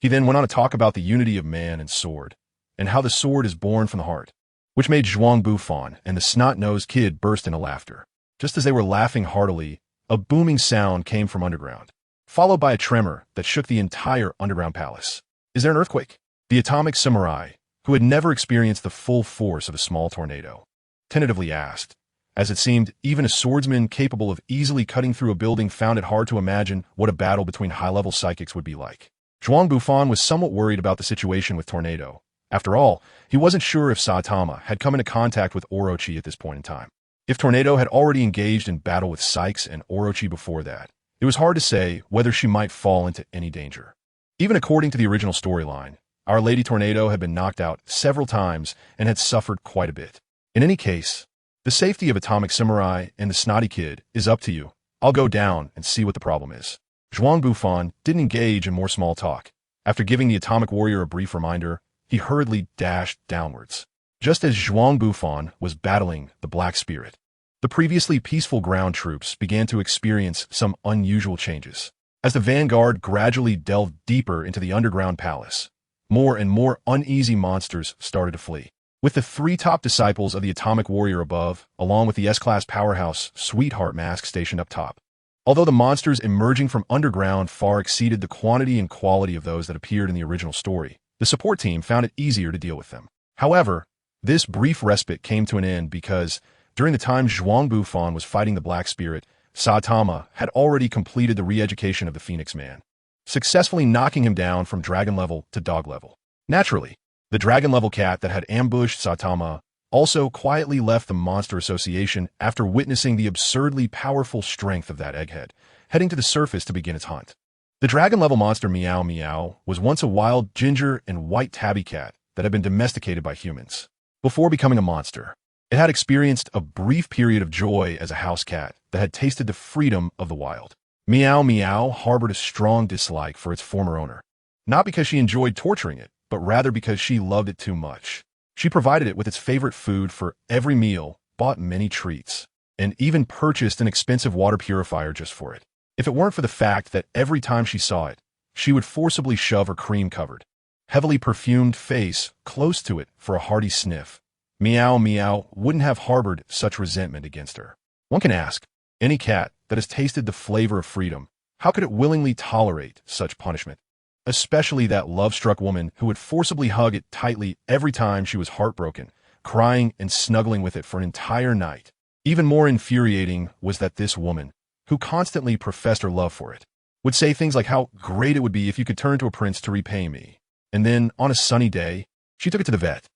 He then went on to talk about the unity of man and sword, and how the sword is born from the heart, which made Zhuang Bufan and the snot-nosed kid burst into laughter. Just as they were laughing heartily, a booming sound came from underground, followed by a tremor that shook the entire underground palace. "Is there an earthquake?" The atomic samurai, who had never experienced the full force of a small tornado, tentatively asked, as it seemed even a swordsman capable of easily cutting through a building found it hard to imagine what a battle between high-level psychics would be like. Zhuang Bufan was somewhat worried about the situation with Tornado. After all, he wasn't sure if Saitama had come into contact with Orochi at this point in time. If Tornado had already engaged in battle with Sykes and Orochi before that, it was hard to say whether she might fall into any danger. Even according to the original storyline, Our Lady Tornado had been knocked out several times and had suffered quite a bit. In any case, the safety of Atomic Samurai and the Snotty Kid is up to you. I'll go down and see what the problem is. Zhuang Bufan didn't engage in more small talk. After giving the Atomic Warrior a brief reminder, he hurriedly dashed downwards. Just as Zhuang Bufan was battling the Black Spirit, the previously peaceful ground troops began to experience some unusual changes. As the vanguard gradually delved deeper into the underground palace, more and more uneasy monsters started to flee. With the three top disciples of the Atomic Warrior above, along with the S-Class powerhouse Sweetheart Mask stationed up top. Although the monsters emerging from underground far exceeded the quantity and quality of those that appeared in the original story, the support team found it easier to deal with them. However, this brief respite came to an end because, during the time Zhuang Bufan was fighting the Black Spirit, Saitama had already completed the re-education of the Phoenix Man, successfully knocking him down from dragon level to dog level. Naturally, the dragon level cat that had ambushed Saitama also quietly left the Monster Association after witnessing the absurdly powerful strength of that egghead, heading to the surface to begin its hunt. The dragon level monster Meow Meow was once a wild ginger and white tabby cat that had been domesticated by humans. Before becoming a monster, it had experienced a brief period of joy as a house cat that had tasted the freedom of the wild. Meow Meow harbored a strong dislike for its former owner, not because she enjoyed torturing it, but rather because she loved it too much. She provided it with its favorite food for every meal, bought many treats, and even purchased an expensive water purifier just for it. If it weren't for the fact that every time she saw it, she would forcibly shove her cream-covered, heavily perfumed face close to it for a hearty sniff, Meow Meow wouldn't have harbored such resentment against her. One can ask, any cat that has tasted the flavor of freedom, how could it willingly tolerate such punishment? Especially that love-struck woman who would forcibly hug it tightly every time she was heartbroken, crying and snuggling with it for an entire night. Even more infuriating was that this woman, who constantly professed her love for it, would say things like how great it would be if you could turn to a prince to repay me. And then, on a sunny day, she took it to the vet.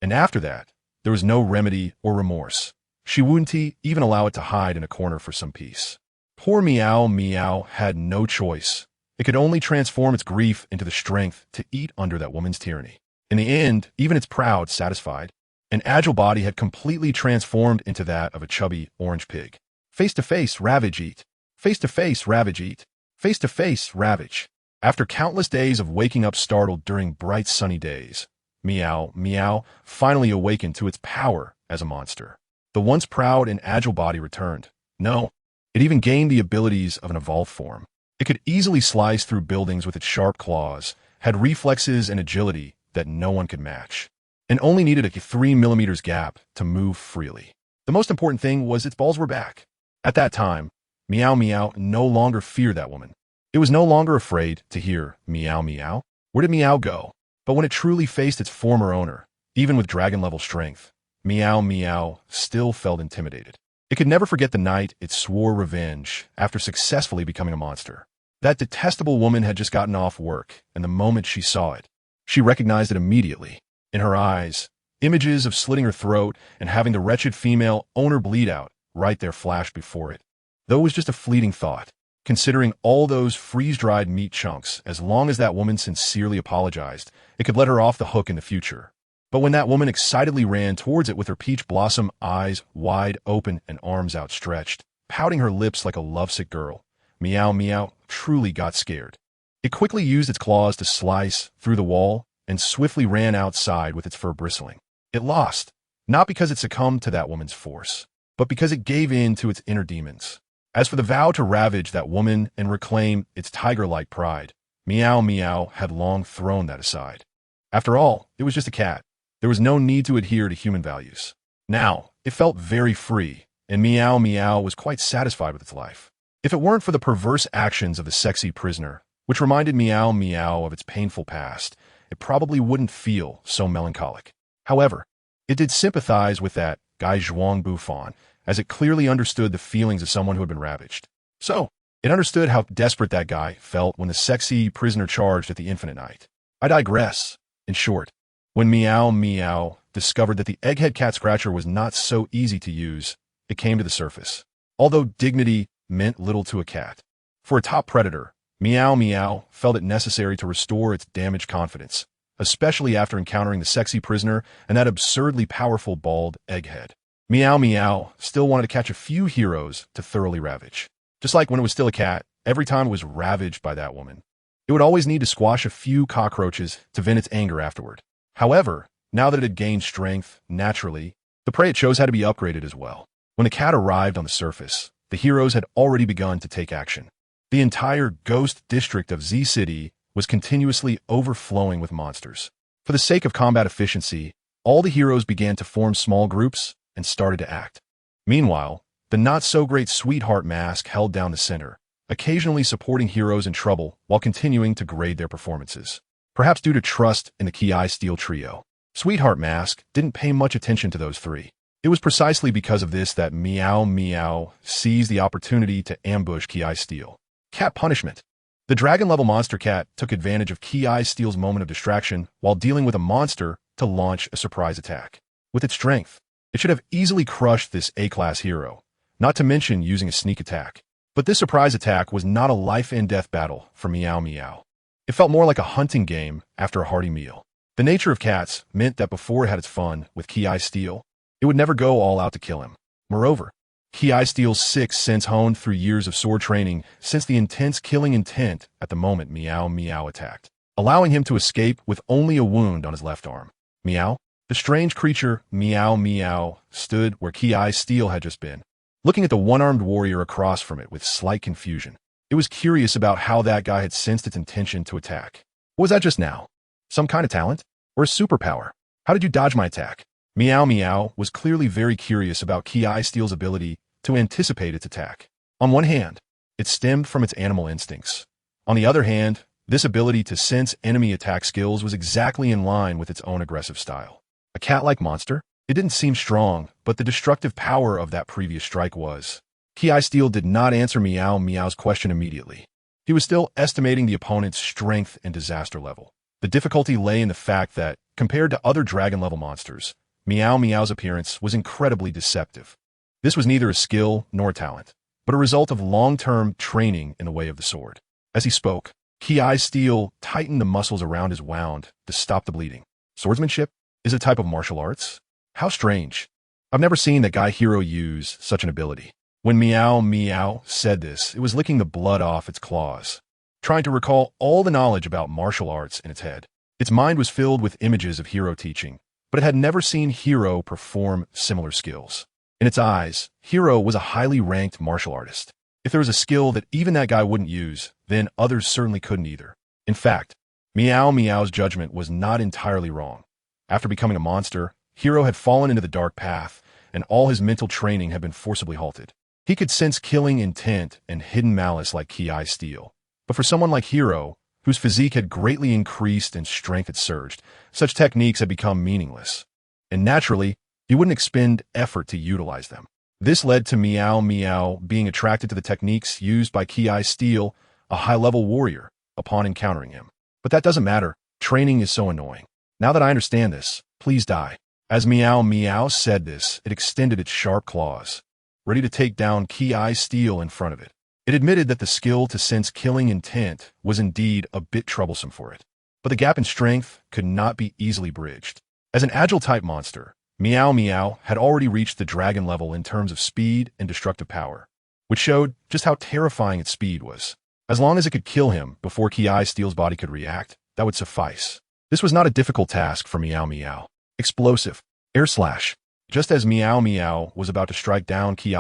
And after that, there was no remedy or remorse. She wouldn't even allow it to hide in a corner for some peace. Poor Meow Meow had no choice It could only transform its grief into the strength to eat under that woman's tyranny. In the end, even its proud, satisfied, and agile body had completely transformed into that of a chubby orange pig. Face to face, ravage, eat. Face to face, ravage, eat. Face to face, ravage. After countless days of waking up startled during bright sunny days, Meow Meow finally awakened to its power as a monster. The once proud and agile body returned. No, it even gained the abilities of an evolved form. It could easily slice through buildings with its sharp claws, had reflexes and agility that no one could match, and only needed a 3 mm gap to move freely. The most important thing was its balls were back. At that time, Meow Meow no longer feared that woman. It was no longer afraid to hear Meow Meow. Where did Meow go? But when it truly faced its former owner, even with dragon-level strength, Meow Meow still felt intimidated. It could never forget the night it swore revenge after successfully becoming a monster. That detestable woman had just gotten off work, and the moment she saw it, she recognized it immediately. In her eyes, images of slitting her throat and having the wretched female owner bleed out right there flashed before it. Though it was just a fleeting thought, considering all those freeze-dried meat chunks, as long as that woman sincerely apologized, it could let her off the hook in the future. But when that woman excitedly ran towards it with her peach blossom eyes wide open and arms outstretched, pouting her lips like a lovesick girl, Meow Meow truly got scared. It quickly used its claws to slice through the wall and swiftly ran outside with its fur bristling. It lost, not because it succumbed to that woman's force, but because it gave in to its inner demons. As for the vow to ravage that woman and reclaim its tiger-like pride, Meow Meow had long thrown that aside. After all, it was just a cat. There was no need to adhere to human values. Now, it felt very free, and Meow Meow was quite satisfied with its life. If it weren't for the perverse actions of the sexy prisoner, which reminded Meow Meow of its painful past, it probably wouldn't feel so melancholic. However, it did sympathize with that guy Zhuang Bufan, as it clearly understood the feelings of someone who had been ravaged. So, it understood how desperate that guy felt when the sexy prisoner charged at the infinite night. I digress. In short, when Meow Meow discovered that the egghead cat scratcher was not so easy to use, it came to the surface. Although dignity meant little to a cat, for a top predator, Meow Meow felt it necessary to restore its damaged confidence, especially after encountering the sexy prisoner and that absurdly powerful bald egghead. Meow Meow still wanted to catch a few heroes to thoroughly ravage. Just like when it was still a cat, every time it was ravaged by that woman, it would always need to squash a few cockroaches to vent its anger afterward. However, now that it had gained strength, naturally, the prey it chose had to be upgraded as well. When the cat arrived on the surface, the heroes had already begun to take action. The entire ghost district of Z City was continuously overflowing with monsters. For the sake of combat efficiency, all the heroes began to form small groups and started to act. Meanwhile, the not-so-great Sweetheart Mask held down the center, occasionally supporting heroes in trouble while continuing to grade their performances. Perhaps due to trust in the Ki Steel trio, Sweetheart Mask didn't pay much attention to those three. It was precisely because of this that Meow Meow seized the opportunity to ambush Ki Steel. Cat punishment. The dragon-level monster cat took advantage of Ki Steel's moment of distraction while dealing with a monster to launch a surprise attack. With its strength, it should have easily crushed this A-class hero, not to mention using a sneak attack. But this surprise attack was not a life-and-death battle for Meow Meow. It felt more like a hunting game after a hearty meal. The nature of cats meant that before it had its fun with Ki Steel, it would never go all out to kill him. Moreover, Ki Steel's sixth sense honed through years of sword training sensed the intense killing intent at the moment Meow Meow attacked, allowing him to escape with only a wound on his left arm. Meow, the strange creature Meow Meow, stood where Ki Steel had just been, looking at the one-armed warrior across from it with slight confusion. It was curious about how that guy had sensed its intention to attack. What was that just now? Some kind of talent? Or a superpower? How did you dodge my attack? Meow Meow was clearly very curious about Ki Steel's ability to anticipate its attack. On one hand, it stemmed from its animal instincts. On the other hand, this ability to sense enemy attack skills was exactly in line with its own aggressive style. A cat-like monster? It didn't seem strong, but the destructive power of that previous strike was. Ki Steel did not answer Meow Meow's question immediately. He was still estimating the opponent's strength and disaster level. The difficulty lay in the fact that, compared to other dragon-level monsters, Meow Meow's appearance was incredibly deceptive. This was neither a skill nor a talent, but a result of long-term training in the way of the sword. As he spoke, Ki Steel tightened the muscles around his wound to stop the bleeding. Swordsmanship is a type of martial arts? How strange. I've never seen that guy hero use such an ability. When Meow Meow said this, it was licking the blood off its claws, trying to recall all the knowledge about martial arts in its head. Its mind was filled with images of Hero teaching, but it had never seen Hero perform similar skills. In its eyes, Hero was a highly ranked martial artist. If there was a skill that even that guy wouldn't use, then others certainly couldn't either. In fact, Meow Meow's judgment was not entirely wrong. After becoming a monster, Hero had fallen into the dark path, and all his mental training had been forcibly halted. He could sense killing intent and hidden malice like Ki Steel. But for someone like Hero, whose physique had greatly increased and strength had surged, such techniques had become meaningless. And naturally, he wouldn't expend effort to utilize them. This led to Meow Meow being attracted to the techniques used by Ki Steel, a high-level warrior, upon encountering him. But that doesn't matter. Training is so annoying. Now that I understand this, please die. As Meow Meow said this, it extended its sharp claws, ready to take down Ki Steel in front of it. It admitted that the skill to sense killing intent was indeed a bit troublesome for it. But the gap in strength could not be easily bridged. As an agile-type monster, Meow Meow had already reached the dragon level in terms of speed and destructive power, which showed just how terrifying its speed was. As long as it could kill him before Ki Steel's body could react, that would suffice. This was not a difficult task for Meow Meow. Explosive. Air slash. Just as Meow Meow was about to strike down Ki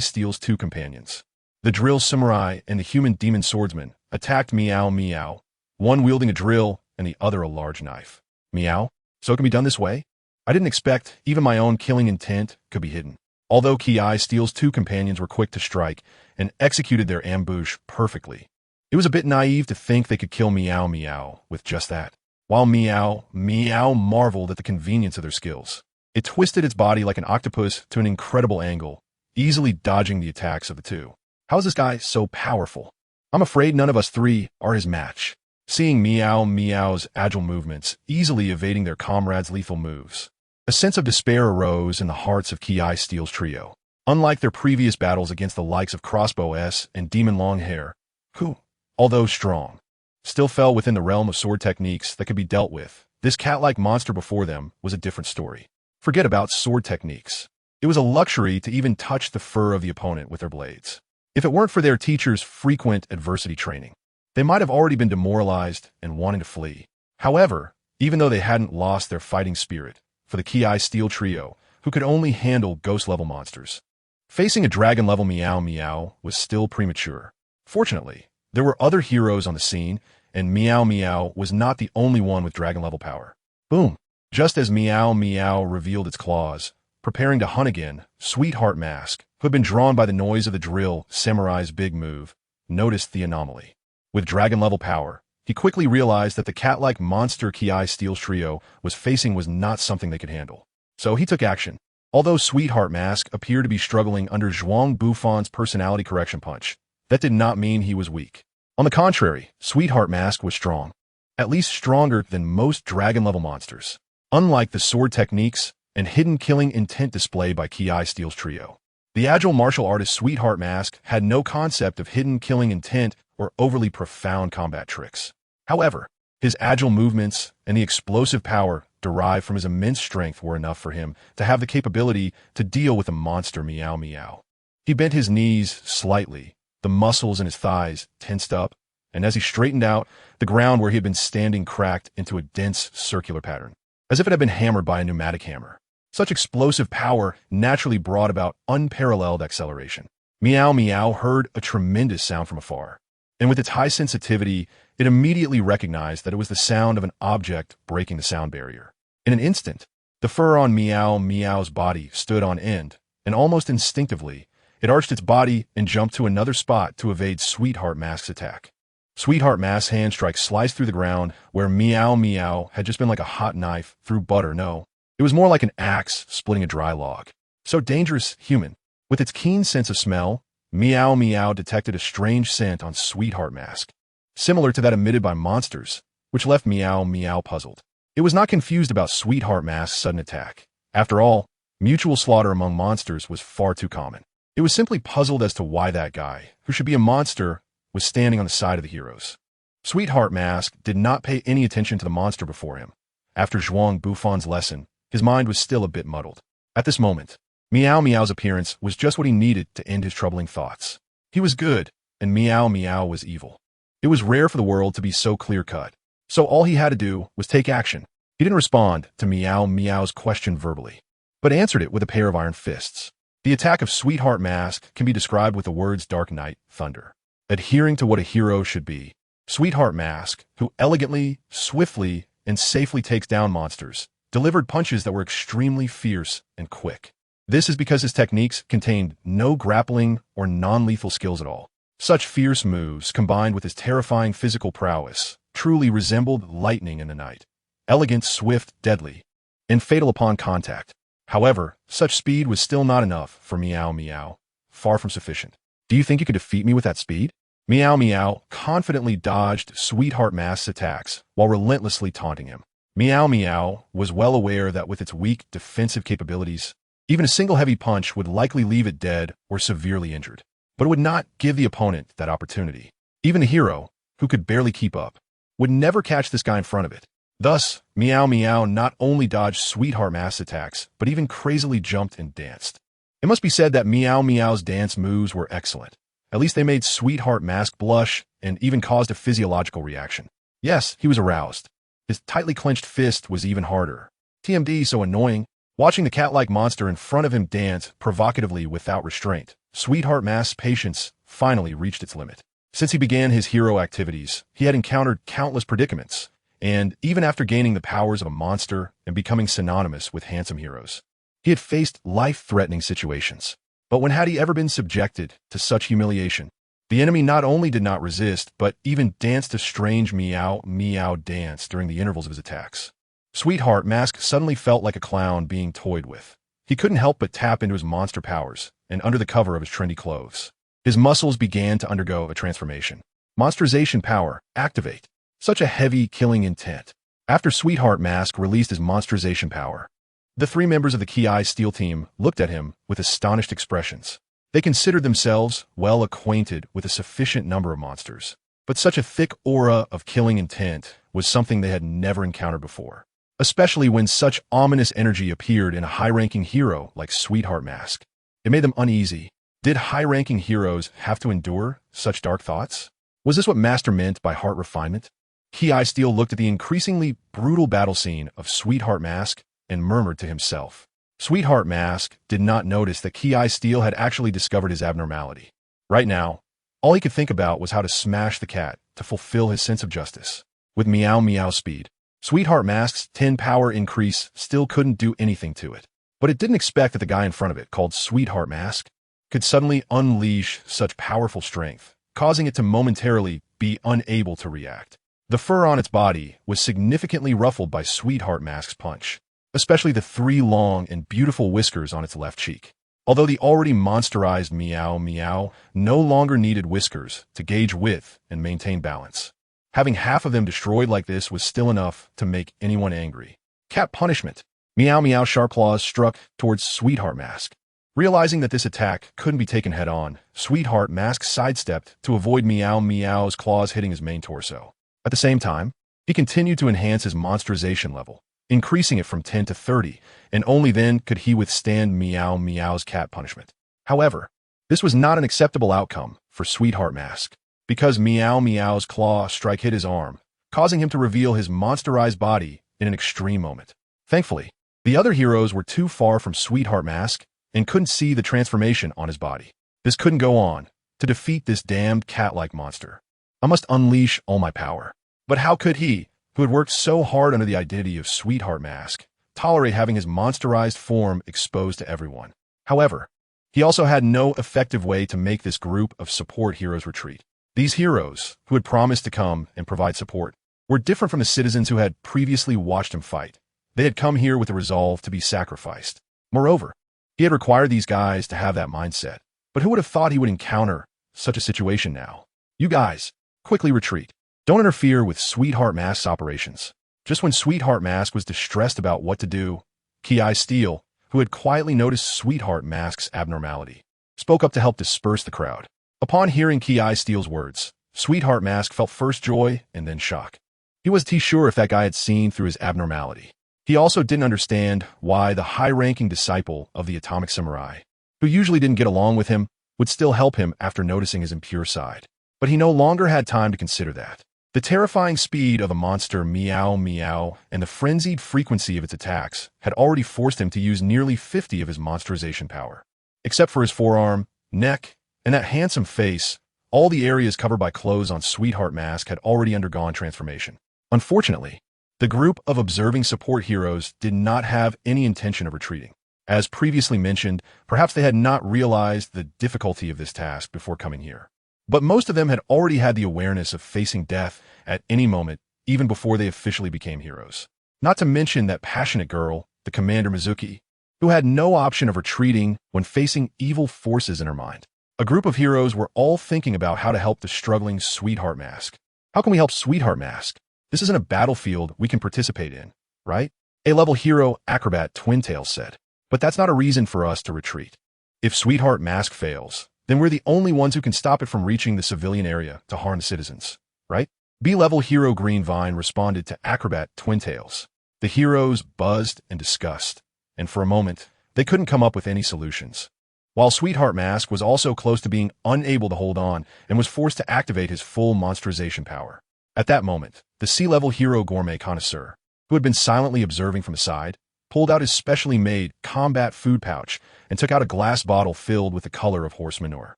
Steel's two companions, the drill samurai and the human demon swordsman, attacked Meow Meow, one wielding a drill and the other a large knife. Meow? So it can be done this way? I didn't expect even my own killing intent could be hidden. Although Ki Steel's two companions were quick to strike and executed their ambush perfectly, it was a bit naive to think they could kill Meow Meow with just that. While Meow Meow marveled at the convenience of their skills, it twisted its body like an octopus to an incredible angle, easily dodging the attacks of the two. How is this guy so powerful? I'm afraid none of us three are his match. Seeing Meow Meow's agile movements, easily evading their comrades' lethal moves, a sense of despair arose in the hearts of Ki Steel's trio. Unlike their previous battles against the likes of Crossbow S and Demon Longhair, who, although strong, still fell within the realm of sword techniques that could be dealt with, this cat-like monster before them was a different story. Forget about sword techniques. It was a luxury to even touch the fur of the opponent with their blades. If it weren't for their teacher's frequent adversity training, they might have already been demoralized and wanting to flee. However, even though they hadn't lost their fighting spirit, for the Ki Steel trio, who could only handle ghost-level monsters, facing a dragon-level Meow Meow was still premature. Fortunately, there were other heroes on the scene, and Meow Meow was not the only one with dragon-level power. Boom! Just as Meow Meow revealed its claws, preparing to hunt again, Sweetheart Mask, who had been drawn by the noise of the drill samurai's big move, noticed the anomaly. With dragon-level power, he quickly realized that the cat-like monster Ki Steel's trio was facing was not something they could handle. So he took action. Although Sweetheart Mask appeared to be struggling under Zhuang Bufan's personality correction punch, that did not mean he was weak. On the contrary, Sweetheart Mask was strong. At least stronger than most dragon-level monsters. Unlike the sword techniques and hidden killing intent displayed by Ki Steel's trio, the agile martial artist Sweetheart Mask had no concept of hidden killing intent or overly profound combat tricks. However, his agile movements and the explosive power derived from his immense strength were enough for him to have the capability to deal with the monster Meow Meow. He bent his knees slightly, the muscles in his thighs tensed up, and as he straightened out, the ground where he had been standing cracked into a dense circular pattern, as if it had been hammered by a pneumatic hammer. Such explosive power naturally brought about unparalleled acceleration. Meow Meow heard a tremendous sound from afar, and with its high sensitivity, it immediately recognized that it was the sound of an object breaking the sound barrier. In an instant, the fur on Meow Meow's body stood on end, and almost instinctively, it arched its body and jumped to another spot to evade Sweetheart Mask's attack. Sweetheart Mask's hand strike sliced through the ground where Meow Meow had just been like a hot knife through butter. No, it was more like an axe splitting a dry log. So dangerous, human. With its keen sense of smell, Meow Meow detected a strange scent on Sweetheart Mask, similar to that emitted by monsters, which left Meow Meow puzzled. It was not confused about Sweetheart Mask's sudden attack. After all, mutual slaughter among monsters was far too common. It was simply puzzled as to why that guy, who should be a monster, was standing on the side of the heroes. Sweetheart Mask did not pay any attention to the monster before him. After Zhuang Bufan's lesson, his mind was still a bit muddled. At this moment, Meow Meow's appearance was just what he needed to end his troubling thoughts. He was good, and Meow Meow was evil. It was rare for the world to be so clear-cut. So all he had to do was take action. He didn't respond to Meow Meow's question verbally, but answered it with a pair of iron fists. The attack of Sweetheart Mask can be described with the words Dark Night, Thunder. Adhering to what a hero should be, Sweetheart Mask, who elegantly, swiftly, and safely takes down monsters, delivered punches that were extremely fierce and quick. This is because his techniques contained no grappling or non-lethal skills at all. Such fierce moves, combined with his terrifying physical prowess, truly resembled lightning in the night. Elegant, swift, deadly, and fatal upon contact. However, such speed was still not enough for Meow Meow. Far from sufficient. Do you think you could defeat me with that speed? Meow Meow confidently dodged Sweetheart Mask's attacks while relentlessly taunting him. Meow Meow was well aware that with its weak defensive capabilities, even a single heavy punch would likely leave it dead or severely injured. But it would not give the opponent that opportunity. Even the hero, who could barely keep up, would never catch this guy in front of it. Thus, Meow Meow not only dodged Sweetheart Mask's attacks, but even crazily jumped and danced. It must be said that Meow Meow's dance moves were excellent. At least they made Sweetheart Mask blush and even caused a physiological reaction. Yes, he was aroused. His tightly clenched fist was even harder. TMD so annoying. Watching the cat-like monster in front of him dance provocatively without restraint, Sweetheart Mask's patience finally reached its limit. Since he began his hero activities, he had encountered countless predicaments, and even after gaining the powers of a monster and becoming synonymous with handsome heroes, he had faced life-threatening situations. But when had he ever been subjected to such humiliation? The enemy not only did not resist, but even danced a strange meow meow dance during the intervals of his attacks. Sweetheart Mask suddenly felt like a clown being toyed with. He couldn't help but tap into his monster powers, and under the cover of his trendy clothes, his muscles began to undergo a transformation. Monsterization power, activate. Such a heavy, killing intent. After Sweetheart Mask released his monsterization power, the three members of the Ki Steel team looked at him with astonished expressions. They considered themselves well acquainted with a sufficient number of monsters, but such a thick aura of killing intent was something they had never encountered before, especially when such ominous energy appeared in a high-ranking hero like Sweetheart Mask. It made them uneasy. Did high-ranking heroes have to endure such dark thoughts? Was this what Master meant by heart refinement? Ki Steel looked at the increasingly brutal battle scene of Sweetheart Mask and murmured to himself. Sweetheart Mask did not notice that Ki Steel had actually discovered his abnormality. Right now, all he could think about was how to smash the cat to fulfill his sense of justice. With Meow Meow speed, Sweetheart Mask's 10 power increase still couldn't do anything to it. But it didn't expect that the guy in front of it, called Sweetheart Mask, could suddenly unleash such powerful strength, causing it to momentarily be unable to react. The fur on its body was significantly ruffled by Sweetheart Mask's punch, especially the 3 long and beautiful whiskers on its left cheek. Although the already monsterized Meow Meow no longer needed whiskers to gauge width and maintain balance. Having half of them destroyed like this was still enough to make anyone angry. Cat punishment. Meow Meow's sharp claws struck towards Sweetheart Mask. Realizing that this attack couldn't be taken head-on, Sweetheart Mask sidestepped to avoid Meow Meow's claws hitting his main torso. At the same time, he continued to enhance his monsterization level, increasing it from 10 to 30, and only then could he withstand Meow Meow's cat punishment. However, this was not an acceptable outcome for Sweetheart Mask, because Meow Meow's claw strike hit his arm, causing him to reveal his monsterized body in an extreme moment. Thankfully, the other heroes were too far from Sweetheart Mask and couldn't see the transformation on his body. This couldn't go on. To defeat this damned cat-like monster, I must unleash all my power. But how could he, who had worked so hard under the identity of Sweetheart Mask, tolerate having his monsterized form exposed to everyone? However, he also had no effective way to make this group of support heroes retreat. These heroes, who had promised to come and provide support, were different from the citizens who had previously watched him fight. They had come here with the resolve to be sacrificed. Moreover, he had required these guys to have that mindset. But who would have thought he would encounter such a situation now? You guys, quickly retreat. Don't interfere with Sweetheart Mask's operations. Just when Sweetheart Mask was distressed about what to do, Ki Steel, who had quietly noticed Sweetheart Mask's abnormality, spoke up to help disperse the crowd. Upon hearing Ki Steel's words, Sweetheart Mask felt first joy and then shock. He wasn't sure if that guy had seen through his abnormality. He also didn't understand why the high-ranking disciple of the Atomic Samurai, who usually didn't get along with him, would still help him after noticing his impure side. But he no longer had time to consider that. The terrifying speed of the monster meow meow and the frenzied frequency of its attacks had already forced him to use nearly 50 of his monsterization power. Except for his forearm, neck, and that handsome face, all the areas covered by clothes on Sweetheart Mask had already undergone transformation. Unfortunately, the group of observing support heroes did not have any intention of retreating. As previously mentioned, perhaps they had not realized the difficulty of this task before coming here. But most of them had already had the awareness of facing death at any moment, even before they officially became heroes. Not to mention that passionate girl, the Commander Mizuki, who had no option of retreating when facing evil forces in her mind. A group of heroes were all thinking about how to help the struggling Sweetheart Mask. How can we help Sweetheart Mask? This isn't a battlefield we can participate in, right? A-level hero Acrobat Twintail said. But that's not a reason for us to retreat. If Sweetheart Mask fails, then we're the only ones who can stop it from reaching the civilian area to harm the citizens, right? B-level hero Green Vine responded to Acrobat Twintails. The heroes buzzed in disgust, and for a moment, they couldn't come up with any solutions. While Sweetheart Mask was also close to being unable to hold on and was forced to activate his full monsterization power. At that moment, the C-level hero Gourmet Connoisseur, who had been silently observing from the side, pulled out his specially made combat food pouch and took out a glass bottle filled with the color of horse manure.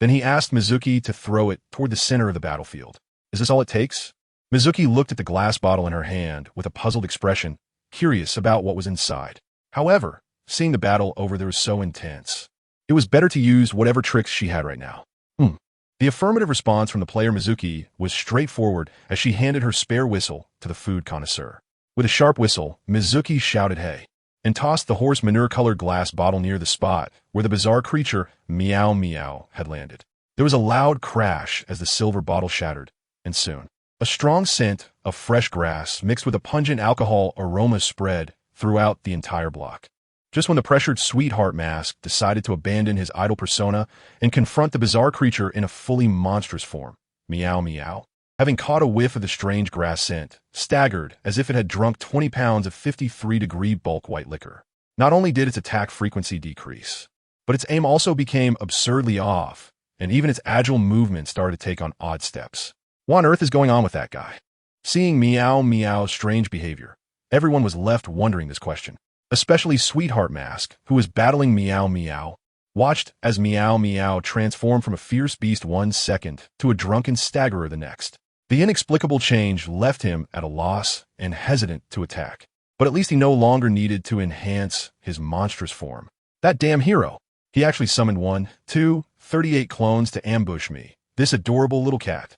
Then he asked Mizuki to throw it toward the center of the battlefield. Is this all it takes? Mizuki looked at the glass bottle in her hand with a puzzled expression, curious about what was inside. However, seeing the battle over there was so intense. It was better to use whatever tricks she had right now. The affirmative response from the player Mizuki was straightforward as she handed her spare whistle to the food connoisseur. With a sharp whistle, Mizuki shouted hey, and tossed the horse manure-colored glass bottle near the spot where the bizarre creature Meow Meow had landed. There was a loud crash as the silver bottle shattered, and soon, a strong scent of fresh grass mixed with a pungent alcohol aroma spread throughout the entire block. Just when the pressured Sweetheart Mask decided to abandon his idle persona and confront the bizarre creature in a fully monstrous form, Meow Meow, having caught a whiff of the strange grass scent, staggered as if it had drunk 20 pounds of 53-degree bulk white liquor. Not only did its attack frequency decrease, but its aim also became absurdly off, and even its agile movement started to take on odd steps. What on earth is going on with that guy? Seeing Meow Meow's strange behavior, everyone was left wondering this question. Especially Sweetheart Mask, who was battling Meow Meow, watched as Meow Meow transformed from a fierce beast 1 second to a drunken staggerer the next. The inexplicable change left him at a loss and hesitant to attack. But at least he no longer needed to enhance his monstrous form. That damn hero! He actually summoned 38 clones to ambush me. This adorable little cat.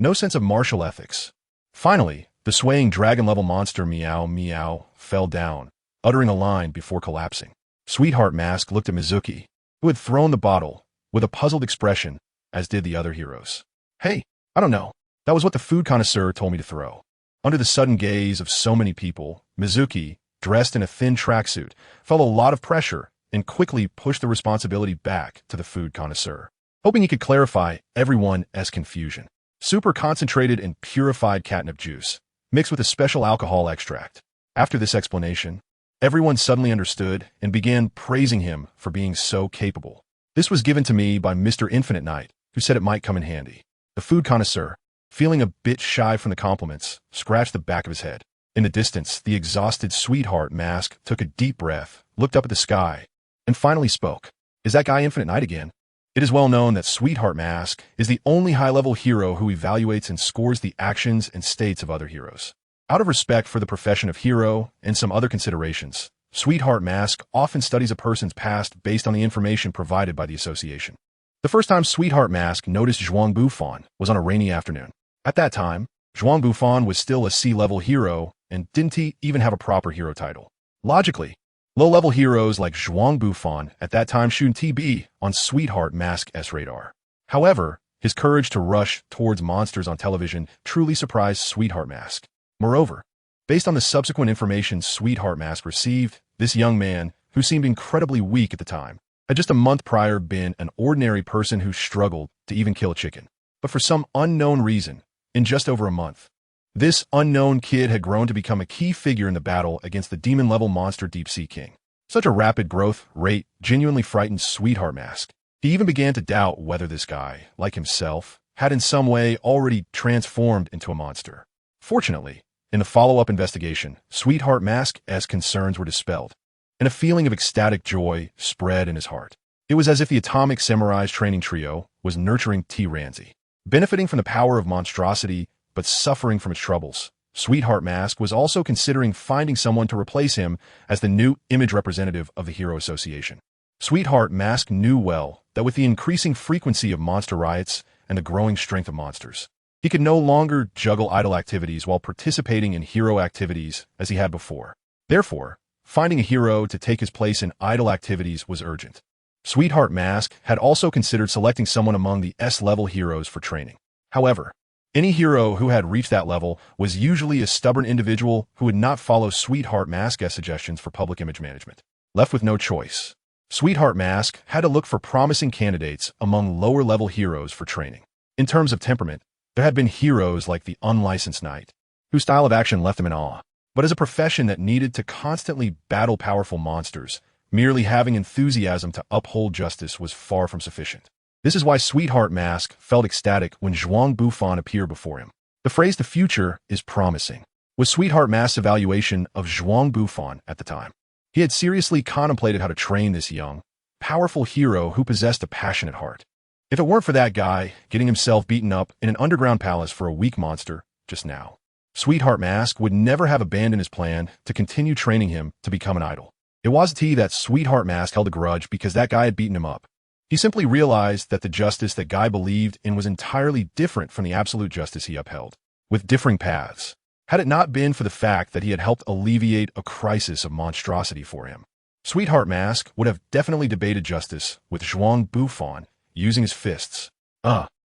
No sense of martial ethics. Finally, the swaying dragon-level monster Meow Meow fell down, uttering a line before collapsing. Sweetheart Mask looked at Mizuki, who had thrown the bottle, with a puzzled expression, as did the other heroes. Hey, I don't know. That was what the food connoisseur told me to throw. Under the sudden gaze of so many people, Mizuki, dressed in a thin tracksuit, felt a lot of pressure and quickly pushed the responsibility back to the food connoisseur, hoping he could clarify everyone's confusion. Super concentrated and purified catnip juice, mixed with a special alcohol extract. After this explanation, everyone suddenly understood and began praising him for being so capable. This was given to me by Mr. Infinite Knight, who said it might come in handy. The food connoisseur, feeling a bit shy from the compliments, scratched the back of his head. In the distance, the exhausted Sweetheart Mask took a deep breath, looked up at the sky, and finally spoke. Is that guy Infinite Knight again? It is well known that Sweetheart Mask is the only high-level hero who evaluates and scores the actions and states of other heroes. Out of respect for the profession of hero and some other considerations, Sweetheart Mask often studies a person's past based on the information provided by the association. The first time Sweetheart Mask noticed Zhuang Bufan was on a rainy afternoon. At that time, Zhuang Bufan was still a C-level hero and didn't even have a proper hero title. Logically, low-level heroes like Zhuang Bufan at that time shouldn't be on Sweetheart Mask's radar. However, his courage to rush towards monsters on television truly surprised Sweetheart Mask. Moreover, based on the subsequent information Sweetheart Mask received, this young man, who seemed incredibly weak at the time, had just a month prior been an ordinary person who struggled to even kill a chicken. but for some unknown reason, in just over a month, this unknown kid had grown to become a key figure in the battle against the demon-level monster Deep Sea King. Such a rapid growth rate genuinely frightened Sweetheart Mask. He even began to doubt whether this guy, like himself, had in some way already transformed into a monster. Fortunately, in the follow-up investigation, Sweetheart Mask's concerns were dispelled, and a feeling of ecstatic joy spread in his heart. It was as if the Atomic Samurai's training trio was nurturing T. Ranzi. Benefiting from the power of monstrosity, but suffering from its troubles, Sweetheart Mask was also considering finding someone to replace him as the new image representative of the Hero Association. Sweetheart Mask knew well that with the increasing frequency of monster riots and the growing strength of monsters, he could no longer juggle idle activities while participating in hero activities as he had before. Therefore, finding a hero to take his place in idle activities was urgent. Sweetheart Mask had also considered selecting someone among the S-level heroes for training. However, any hero who had reached that level was usually a stubborn individual who would not follow Sweetheart Mask's suggestions for public image management. Left with no choice, Sweetheart Mask had to look for promising candidates among lower-level heroes for training. In terms of temperament, there had been heroes like the Unlicensed Knight, whose style of action left him in awe. But as a profession that needed to constantly battle powerful monsters, merely having enthusiasm to uphold justice was far from sufficient. This is why Sweetheart Mask felt ecstatic when Zhuang Bufan appeared before him. The phrase "the future is promising" was Sweetheart Mask's evaluation of Zhuang Bufan at the time. He had seriously contemplated how to train this young, powerful hero who possessed a passionate heart. If it weren't for that guy getting himself beaten up in an underground palace for a weak monster just now, Sweetheart Mask would never have abandoned his plan to continue training him to become an idol. It wasn't that Sweetheart Mask held a grudge because that guy had beaten him up. He simply realized that the justice that Guy believed in was entirely different from the absolute justice he upheld, with differing paths. Had it not been for the fact that he had helped alleviate a crisis of monstrosity for him, Sweetheart Mask would have definitely debated justice with Zhuang Bufan using his fists.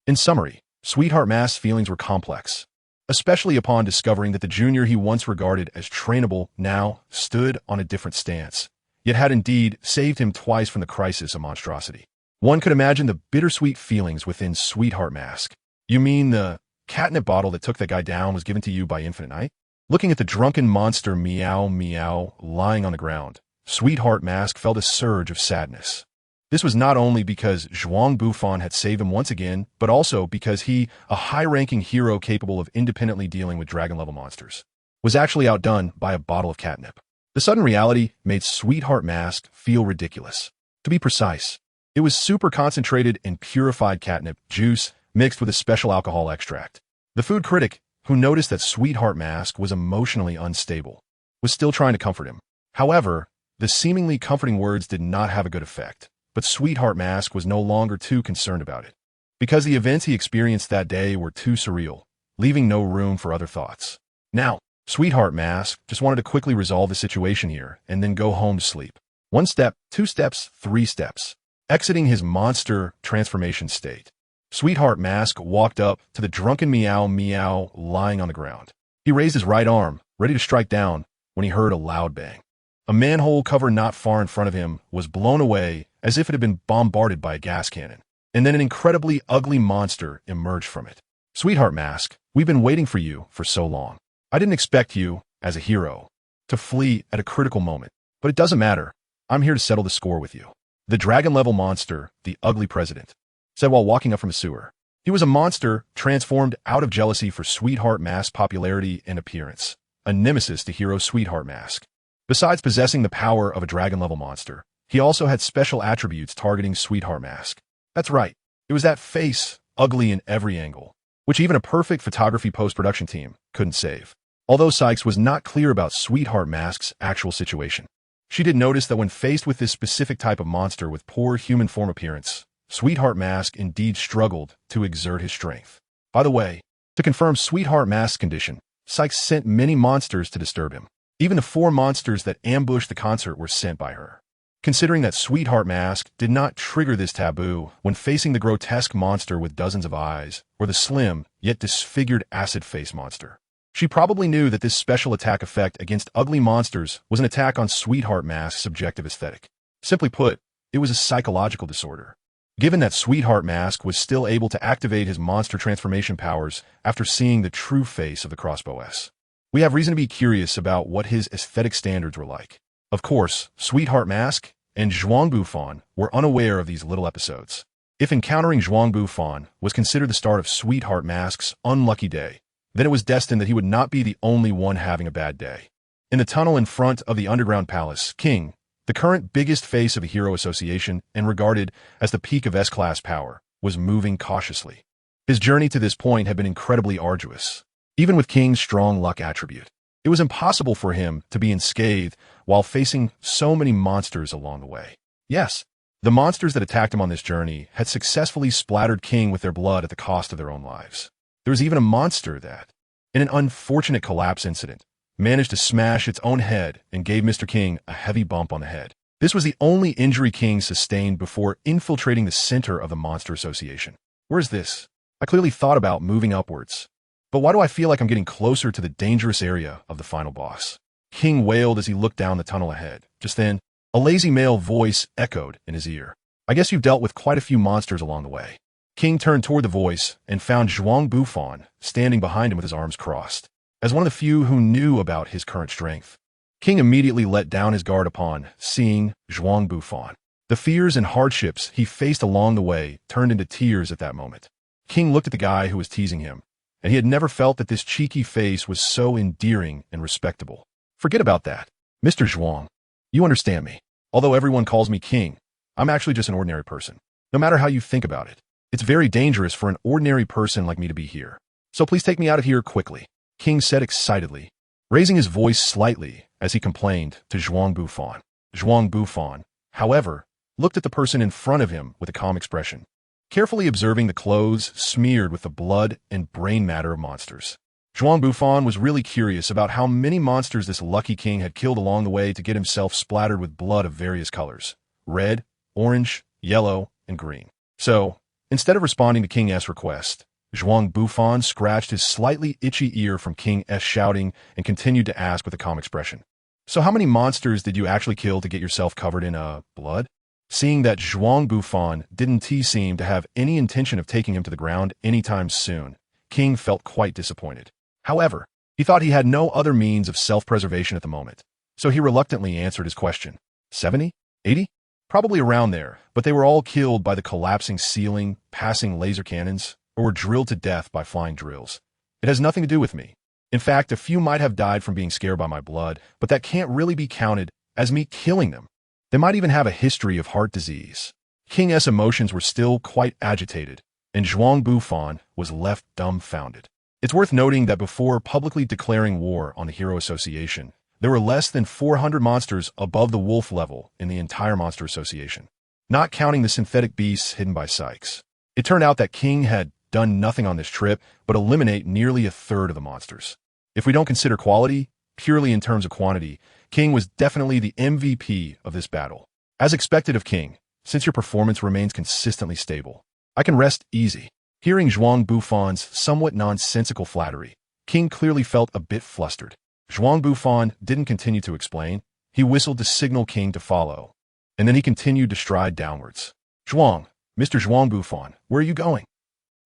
In summary, Sweetheart Mask's feelings were complex, especially upon discovering that the junior he once regarded as trainable now stood on a different stance, yet had indeed saved him twice from the crisis of monstrosity. One could imagine the bittersweet feelings within Sweetheart Mask. You mean the catnip bottle that took that guy down was given to you by Infinite Knight? Looking at the drunken monster Meow Meow lying on the ground, Sweetheart Mask felt a surge of sadness. This was not only because Zhuang Bufan had saved him once again, but also because he, a high-ranking hero capable of independently dealing with dragon-level monsters, was actually outdone by a bottle of catnip. The sudden reality made Sweetheart Mask feel ridiculous. To be precise, it was super concentrated and purified catnip juice mixed with a special alcohol extract. The food critic, who noticed that Sweetheart Mask was emotionally unstable, was still trying to comfort him. However, the seemingly comforting words did not have a good effect, but Sweetheart Mask was no longer too concerned about it, because the events he experienced that day were too surreal, leaving no room for other thoughts. Now, Sweetheart Mask just wanted to quickly resolve the situation here and then go home to sleep. 1 step, 2 steps, 3 steps. Exiting his monster transformation state, Sweetheart Mask walked up to the drunken Meow Meow lying on the ground. He raised his right arm, ready to strike down, when he heard a loud bang. A manhole cover not far in front of him was blown away as if it had been bombarded by a gas cannon, and then an incredibly ugly monster emerged from it. Sweetheart Mask, we've been waiting for you for so long. I didn't expect you, as a hero, to flee at a critical moment, but it doesn't matter. I'm here to settle the score with you. The dragon-level monster, the ugly president, said while walking up from a sewer. He was a monster transformed out of jealousy for Sweetheart Mask's popularity and appearance, a nemesis to hero Sweetheart Mask. Besides possessing the power of a dragon-level monster, he also had special attributes targeting Sweetheart Mask. That's right, it was that face, ugly in every angle, which even a perfect photography post-production team couldn't save. Although Sykes was not clear about Sweetheart Mask's actual situation, she did notice that when faced with this specific type of monster with poor human form appearance, Sweetheart Mask indeed struggled to exert his strength. By the way, to confirm Sweetheart Mask's condition, Sykes sent many monsters to disturb him. Even the 4 monsters that ambushed the concert were sent by her. Considering that Sweetheart Mask did not trigger this taboo when facing the grotesque monster with dozens of eyes, or the slim, yet disfigured acid face monster, she probably knew that this special attack effect against ugly monsters was an attack on Sweetheart Mask's subjective aesthetic. Simply put, it was a psychological disorder. given that Sweetheart Mask was still able to activate his monster transformation powers after seeing the true face of the Crossbow S. We have reason to be curious about what his aesthetic standards were like. Of course, Sweetheart Mask and Zhuang Bufan were unaware of these little episodes. If encountering Zhuang Bufan was considered the start of Sweetheart Mask's unlucky day, then it was destined that he would not be the only one having a bad day. In the tunnel in front of the underground palace, King, the current biggest face of the Hero Association and regarded as the peak of S-class power, was moving cautiously. His journey to this point had been incredibly arduous. Even with King's strong luck attribute, it was impossible for him to be unscathed while facing so many monsters along the way. Yes, the monsters that attacked him on this journey had successfully splattered King with their blood at the cost of their own lives. There was even a monster that, in an unfortunate collapse incident, managed to smash its own head and gave Mr. King a heavy bump on the head. This was the only injury King sustained before infiltrating the center of the Monster Association. Where's this? I clearly thought about moving upwards. But why do I feel like I'm getting closer to the dangerous area of the final boss? King wailed as he looked down the tunnel ahead. Just then, a lazy male voice echoed in his ear. I guess you've dealt with quite a few monsters along the way. King turned toward the voice and found Zhuang Bufan standing behind him with his arms crossed. As one of the few who knew about his current strength, King immediately let down his guard upon seeing Zhuang Bufan. The fears and hardships he faced along the way turned into tears at that moment. King looked at the guy who was teasing him, and he had never felt that this cheeky face was so endearing and respectable. Forget about that, Mr. Zhuang. You understand me. Although everyone calls me King, I'm actually just an ordinary person. No matter how you think about it, it's very dangerous for an ordinary person like me to be here. So please take me out of here quickly, King said excitedly, raising his voice slightly as he complained to Zhuang Bufan. Zhuang Bufan, however, looked at the person in front of him with a calm expression, carefully observing the clothes smeared with the blood and brain matter of monsters. Zhuang Bufan was really curious about how many monsters this lucky king had killed along the way to get himself splattered with blood of various colors: red, orange, yellow, and green. So, instead of responding to King S' request, Zhuang Bufan scratched his slightly itchy ear from King S' shouting and continued to ask with a calm expression. So how many monsters did you actually kill to get yourself covered in, blood? Seeing that Zhuang Bufan didn't seem to have any intention of taking him to the ground anytime soon, King felt quite disappointed. However, he thought he had no other means of self-preservation at the moment, so he reluctantly answered his question. 70? 80? Probably around there, but they were all killed by the collapsing ceiling, passing laser cannons, or were drilled to death by flying drills. It has nothing to do with me. In fact, a few might have died from being scared by my blood, but that can't really be counted as me killing them. They might even have a history of heart disease. King S' emotions were still quite agitated, and Zhuang Bufan was left dumbfounded. It's worth noting that before publicly declaring war on the Hero Association, there were less than 400 monsters above the wolf level in the entire Monster Association, not counting the synthetic beasts hidden by Sykes. It turned out that King had done nothing on this trip but eliminate nearly a third of the monsters. If we don't consider quality, purely in terms of quantity, King was definitely the MVP of this battle. As expected of King, since your performance remains consistently stable, I can rest easy. Hearing Zhuang Bufan's somewhat nonsensical flattery, King clearly felt a bit flustered. Zhuang Bufan didn't continue to explain. He whistled to signal King to follow, and then he continued to stride downwards. Zhuang, Mr. Zhuang Bufan, where are you going?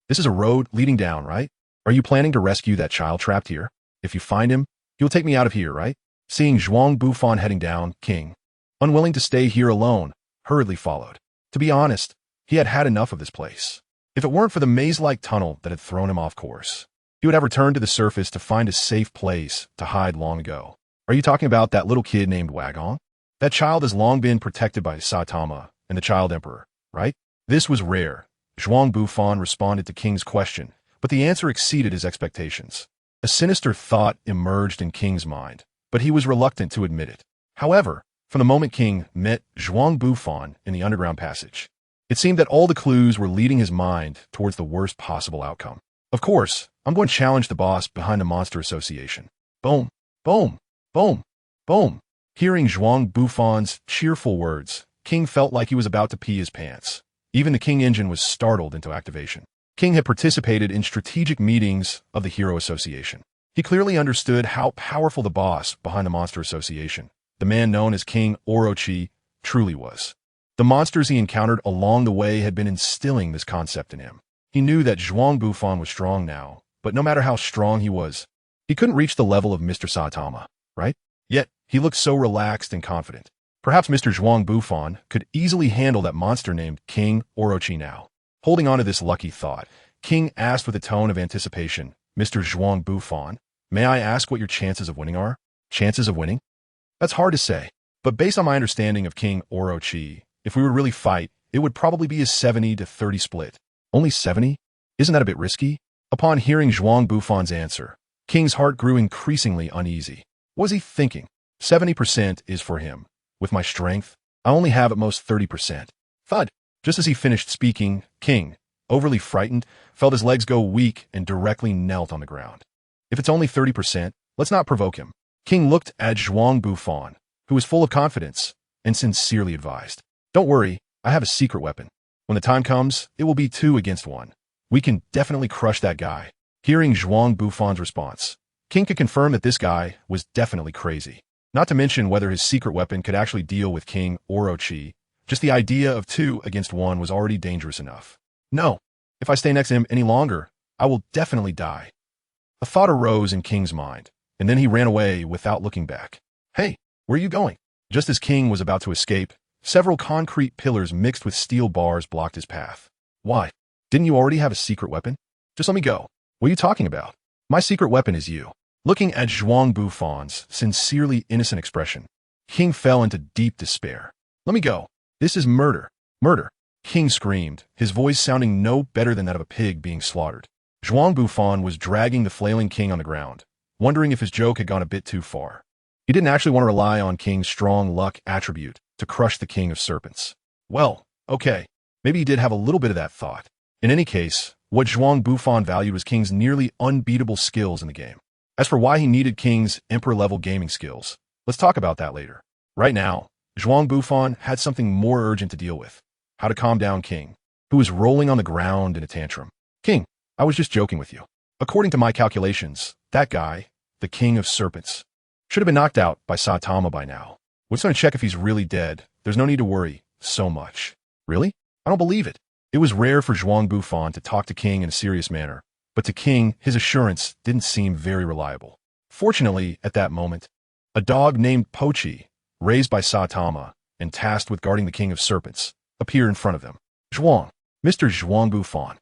This is a road leading down, right? Are you planning to rescue that child trapped here? If you find him, you'll take me out of here, right? Seeing Zhuang Bufan heading down, King, unwilling to stay here alone, hurriedly followed. To be honest, he had had enough of this place. If it weren't for the maze-like tunnel that had thrown him off course, he would have returned to the surface to find a safe place to hide long ago. Are you talking about that little kid named Wagong? That child has long been protected by Saitama and the Child Emperor, right? This was rare. Zhuang Bufan responded to King's question, but the answer exceeded his expectations. A sinister thought emerged in King's mind, but he was reluctant to admit it. However, from the moment King met Zhuang Bufan in the underground passage, it seemed that all the clues were leading his mind towards the worst possible outcome. Of course, I'm going to challenge the boss behind the Monster Association. Boom, boom, boom, boom. Hearing Zhuang Bufan's cheerful words, King felt like he was about to pee his pants. Even the King engine was startled into activation. King had participated in strategic meetings of the Hero Association. He clearly understood how powerful the boss behind the Monster Association, the man known as King Orochi, truly was. The monsters he encountered along the way had been instilling this concept in him. He knew that Zhuang Bufan was strong now, but no matter how strong he was, he couldn't reach the level of Mr. Saitama, right? Yet, he looked so relaxed and confident. Perhaps Mr. Zhuang Bufan could easily handle that monster named King Orochi now. Holding on to this lucky thought, King asked with a tone of anticipation, Mr. Zhuang Bufan, may I ask what your chances of winning are? Chances of winning? That's hard to say, but based on my understanding of King Orochi, if we would really fight, it would probably be a 70-30 split. Only 70? Isn't that a bit risky? Upon hearing Zhuang Bufan's answer, King's heart grew increasingly uneasy. What was he thinking? 70% is for him. With my strength, I only have at most 30%. Thud! Just as he finished speaking, King, overly frightened, felt his legs go weak and directly knelt on the ground. If it's only 30%, let's not provoke him. King looked at Zhuang Bufan, who was full of confidence, and sincerely advised. Don't worry, I have a secret weapon. When the time comes, it will be 2 against 1. We can definitely crush that guy. Hearing Zhuang Bufan's response, King could confirm that this guy was definitely crazy. Not to mention whether his secret weapon could actually deal with King Orochi. Just the idea of 2 against 1 was already dangerous enough. No, if I stay next to him any longer, I will definitely die. A thought arose in King's mind, and then he ran away without looking back. Hey, where are you going? Just as King was about to escape, several concrete pillars mixed with steel bars blocked his path. Why? Didn't you already have a secret weapon? Just let me go. What are you talking about? My secret weapon is you. Looking at Zhuang Bufan's sincerely innocent expression, King fell into deep despair. Let me go. This is murder. Murder. King screamed, his voice sounding no better than that of a pig being slaughtered. Zhuang Bufan was dragging the flailing King on the ground, wondering if his joke had gone a bit too far. He didn't actually want to rely on King's strong luck attribute to crush the King of Serpents. Well, okay, maybe he did have a little bit of that thought. In any case, what Zhuang Bufan valued was King's nearly unbeatable skills in the game. As for why he needed King's Emperor-level gaming skills, let's talk about that later. Right now, Zhuang Bufan had something more urgent to deal with. How to calm down King, who was rolling on the ground in a tantrum. King, I was just joking with you. According to my calculations, that guy, the King of Serpents, should have been knocked out by Saitama by now. We're just going to check if he's really dead. There's no need to worry so much. Really? I don't believe it. It was rare for Zhuang Bufan to talk to King in a serious manner, but to King, his assurance didn't seem very reliable. Fortunately, at that moment, a dog named Pochi, raised by Saitama and tasked with guarding the King of Serpents, appeared in front of them. Zhuang, Mr. Zhuang Bufan,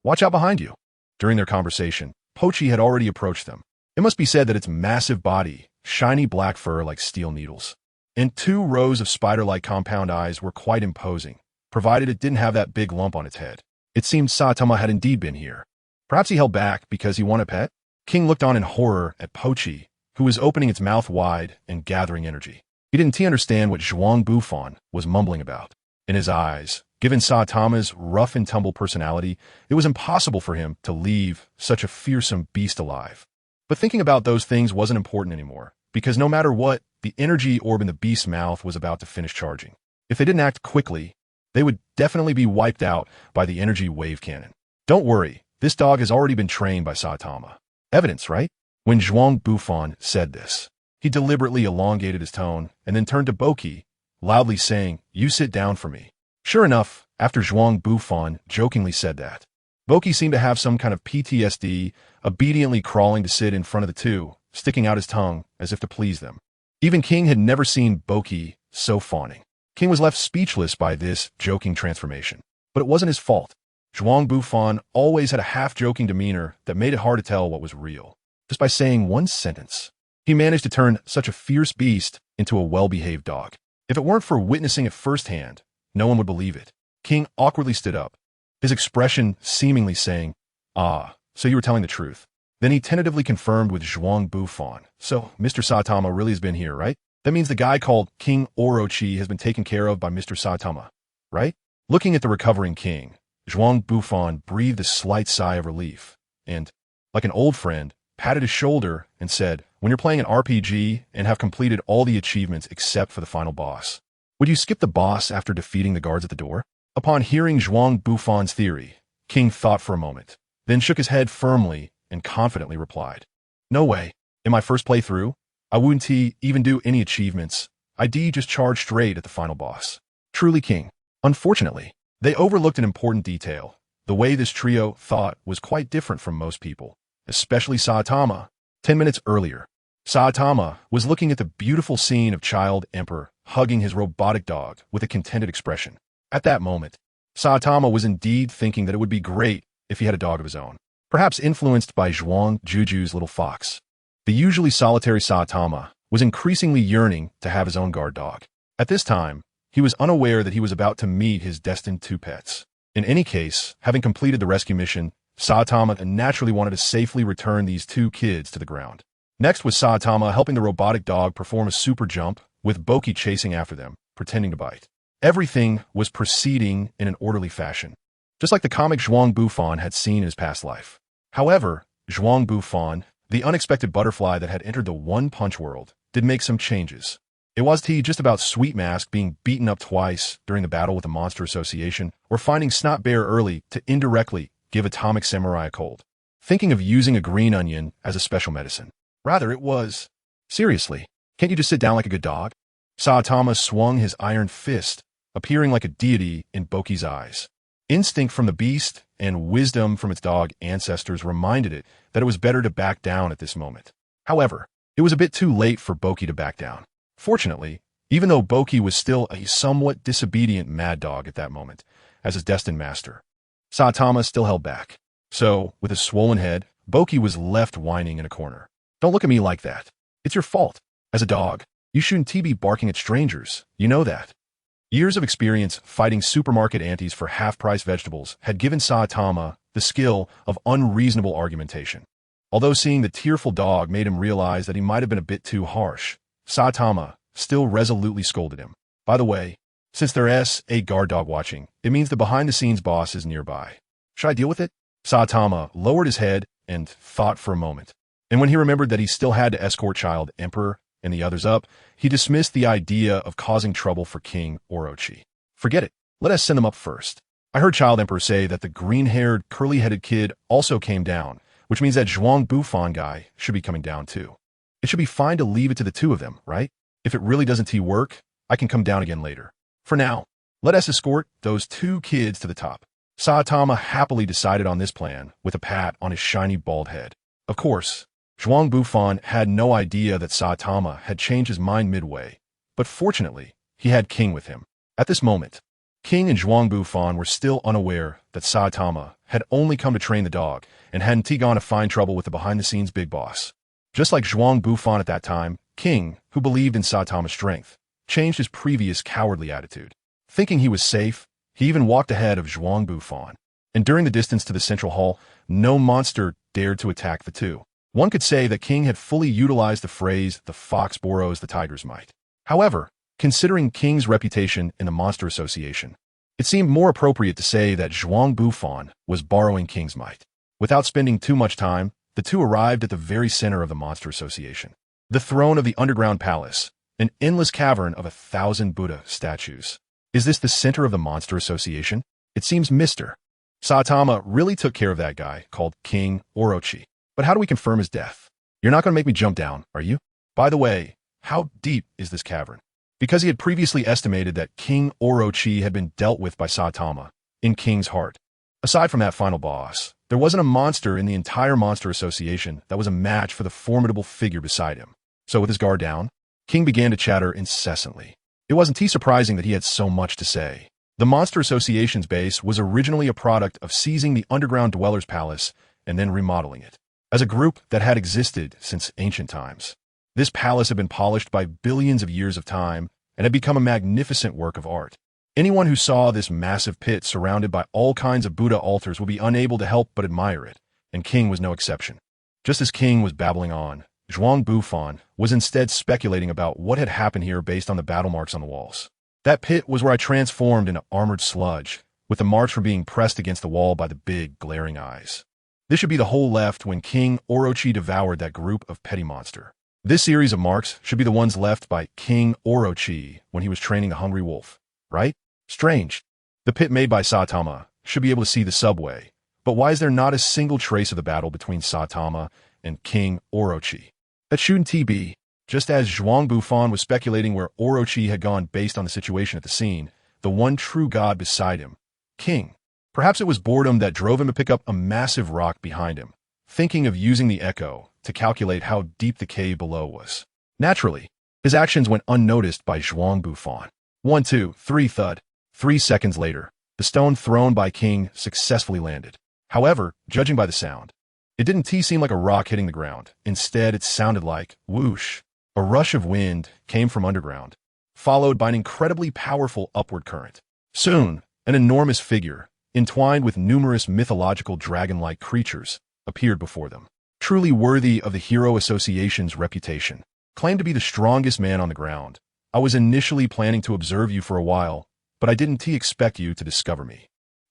watch out behind you. During their conversation, Pochi had already approached them. It must be said that its massive body, shiny black fur like steel needles, and 2 rows of spider-like compound eyes were quite imposing, provided it didn't have that big lump on its head. It seemed Saitama had indeed been here. Perhaps he held back because he wanted a pet? King looked on in horror at Pochi, who was opening its mouth wide and gathering energy. He didn't understand what Zhuang Bufan was mumbling about. In his eyes, given Saitama's rough-and-tumble personality, it was impossible for him to leave such a fearsome beast alive. But thinking about those things wasn't important anymore, because no matter what, the energy orb in the beast's mouth was about to finish charging. If they didn't act quickly, they would definitely be wiped out by the energy wave cannon. Don't worry, this dog has already been trained by Saitama. Evidence, right? When Zhuang Bufan said this, he deliberately elongated his tone and then turned to Boki, loudly saying, "You sit down for me." Sure enough, after Zhuang Bufan jokingly said that, Boki seemed to have some kind of PTSD, obediently crawling to sit in front of the 2, sticking out his tongue as if to please them. Even King had never seen Boki so fawning. King was left speechless by this joking transformation. But it wasn't his fault. Zhuang Bufan always had a half-joking demeanor that made it hard to tell what was real. Just by saying one sentence, he managed to turn such a fierce beast into a well-behaved dog. If it weren't for witnessing it firsthand, no one would believe it. King awkwardly stood up, his expression seemingly saying, "Ah, so you were telling the truth." Then he tentatively confirmed with Zhuang Bufan, "So, Mr. Saitama really has been here, right? That means the guy called King Orochi has been taken care of by Mr. Saitama, right?" Looking at the recovering king, Zhuang Bufan breathed a slight sigh of relief, and, like an old friend, patted his shoulder and said, "When you're playing an RPG and have completed all the achievements except for the final boss, would you skip the boss after defeating the guards at the door?" Upon hearing Zhuang Bufan's theory, King thought for a moment, then shook his head firmly and confidently replied, "No way. In my first playthrough, I wouldn't even do any achievements. I'd just charge straight at the final boss." Truly, King, Unfortunately, they overlooked an important detail. The way this trio thought was quite different from most people, especially Saitama. 10 minutes earlier, Saitama was looking at the beautiful scene of Child Emperor hugging his robotic dog with a contented expression. At that moment, Saitama was indeed thinking that it would be great if he had a dog of his own, perhaps influenced by Zhuang Juju's little fox. The usually solitary Saitama was increasingly yearning to have his own guard dog. At this time, he was unaware that he was about to meet his destined two pets. In any case, having completed the rescue mission, Saitama naturally wanted to safely return these two kids to the ground. Next was Saitama helping the robotic dog perform a super jump, with Boki chasing after them, pretending to bite. Everything was proceeding in an orderly fashion, just like the comic Zhuang Bufan had seen in his past life. However, Zhuang Bufan, the unexpected butterfly that had entered the one-punch world, did make some changes. It wasn't he just about Sweet Mask being beaten up twice during the battle with the Monster Association, or finding Snot Bear early to indirectly give Atomic Samurai a cold, thinking of using a green onion as a special medicine. Rather, it was, seriously, can't you just sit down like a good dog? Saitama swung his iron fist, appearing like a deity in Boki's eyes. Instinct from the beast and wisdom from its dog ancestors reminded it that it was better to back down at this moment. However, it was a bit too late for Boki to back down. Fortunately, even though Boki was still a somewhat disobedient mad dog at that moment, as his destined master, Saitama still held back. So, with his swollen head, Boki was left whining in a corner. Don't look at me like that. It's your fault. As a dog, you shouldn't be barking at strangers. You know that. Years of experience fighting supermarket aunties for half-price vegetables had given Saitama the skill of unreasonable argumentation. Although seeing the tearful dog made him realize that he might have been a bit too harsh, Saitama still resolutely scolded him. By the way, since there's a guard dog watching, it means the behind-the-scenes boss is nearby. Should I deal with it? Saitama lowered his head and thought for a moment. And when he remembered that he still had to escort Child Emperor and the others up, he dismissed the idea of causing trouble for King Orochi. Forget it. Let us send them up first. I heard Child Emperor say that the green-haired, curly-headed kid also came down, which means that Zhuang Bufan guy should be coming down too. It should be fine to leave it to the two of them, right? If it really doesn't work, I can come down again later. For now, let us escort those two kids to the top. Saitama happily decided on this plan with a pat on his shiny bald head. Of course, Zhuang Bufan had no idea that Saitama had changed his mind midway, but fortunately, he had King with him. At this moment, King and Zhuang Bufan were still unaware that Saitama had only come to train the dog and hadn't gone to find trouble with the behind-the-scenes big boss. Just like Zhuang Bufan at that time, King, who believed in Saitama's strength, changed his previous cowardly attitude. Thinking he was safe, he even walked ahead of Zhuang Bufan. And during the distance to the central hall, no monster dared to attack the two. One could say that King had fully utilized the phrase, "the fox borrows the tiger's might." However, considering King's reputation in the Monster Association, it seemed more appropriate to say that Zhuang Bufan was borrowing King's might. Without spending too much time, the two arrived at the very center of the Monster Association. The throne of the underground palace, an endless cavern of 1,000 Buddha statues. Is this the center of the Monster Association? It seems Mr. Saitama really took care of that guy called King Orochi. But how do we confirm his death? You're not going to make me jump down, are you? By the way, how deep is this cavern? Because he had previously estimated that King Orochi had been dealt with by Saitama in King's heart. Aside from that final boss, there wasn't a monster in the entire Monster Association that was a match for the formidable figure beside him. So with his guard down, King began to chatter incessantly. It wasn't too surprising that he had so much to say. The Monster Association's base was originally a product of seizing the underground dweller's palace and then remodeling it. As a group that had existed since ancient times, this palace had been polished by billions of years of time and had become a magnificent work of art. Anyone who saw this massive pit surrounded by all kinds of Buddha altars would be unable to help but admire it, and King was no exception. Just as King was babbling on, Zhuang Bufan was instead speculating about what had happened here based on the battle marks on the walls. That pit was where I transformed into armored sludge, with the marks from being pressed against the wall by the big, glaring eyes. This should be the hole left when King Orochi devoured that group of petty monster. This series of marks should be the ones left by King Orochi when he was training the Hungry Wolf, right? Strange. The pit made by Saitama should be able to see the subway, but why is there not a single trace of the battle between Saitama and King Orochi? That shouldn't be. Just as Zhuang Bufan was speculating where Orochi had gone based on the situation at the scene, the one true god beside him, King. Perhaps it was boredom that drove him to pick up a massive rock behind him, thinking of using the echo to calculate how deep the cave below was. Naturally, his actions went unnoticed by Zhuang Bufan. 1, 2, 3 thud. 3 seconds later, the stone thrown by King successfully landed. However, judging by the sound, it didn't seem like a rock hitting the ground. Instead, it sounded like whoosh. A rush of wind came from underground, followed by an incredibly powerful upward current. Soon, an enormous figure, entwined with numerous mythological dragon-like creatures, appeared before them. Truly worthy of the Hero Association's reputation. Claimed to be the strongest man on the ground. I was initially planning to observe you for a while, but I didn't expect you to discover me.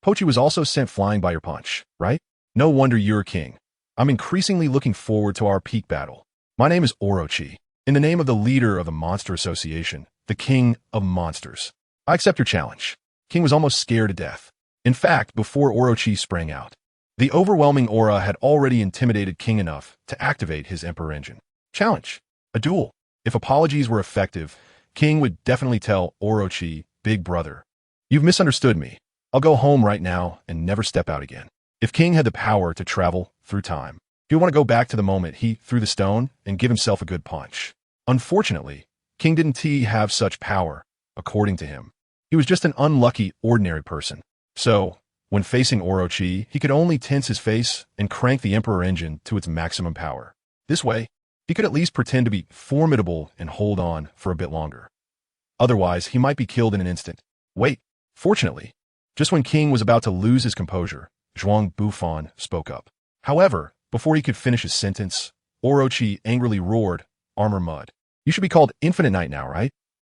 Pochi was also sent flying by your punch, right? No wonder you're a king. I'm increasingly looking forward to our peak battle. My name is Orochi. In the name of the leader of the Monster Association, the King of Monsters, I accept your challenge. King was almost scared to death. In fact, before Orochi sprang out, the overwhelming aura had already intimidated King enough to activate his Emperor engine. Challenge. A duel. If apologies were effective, King would definitely tell Orochi, big brother, you've misunderstood me. I'll go home right now and never step out again. If King had the power to travel through time, he would want to go back to the moment he threw the stone and give himself a good punch. Unfortunately, King didn't have such power, according to him. He was just an unlucky, ordinary person. So, when facing Orochi, he could only tense his face and crank the Emperor engine to its maximum power. This way, he could at least pretend to be formidable and hold on for a bit longer. Otherwise, he might be killed in an instant. Wait, fortunately, just when King was about to lose his composure, Zhuang Bufan spoke up. However, before he could finish his sentence, Orochi angrily roared, Armor Mud. You should be called Infinite Knight now, right?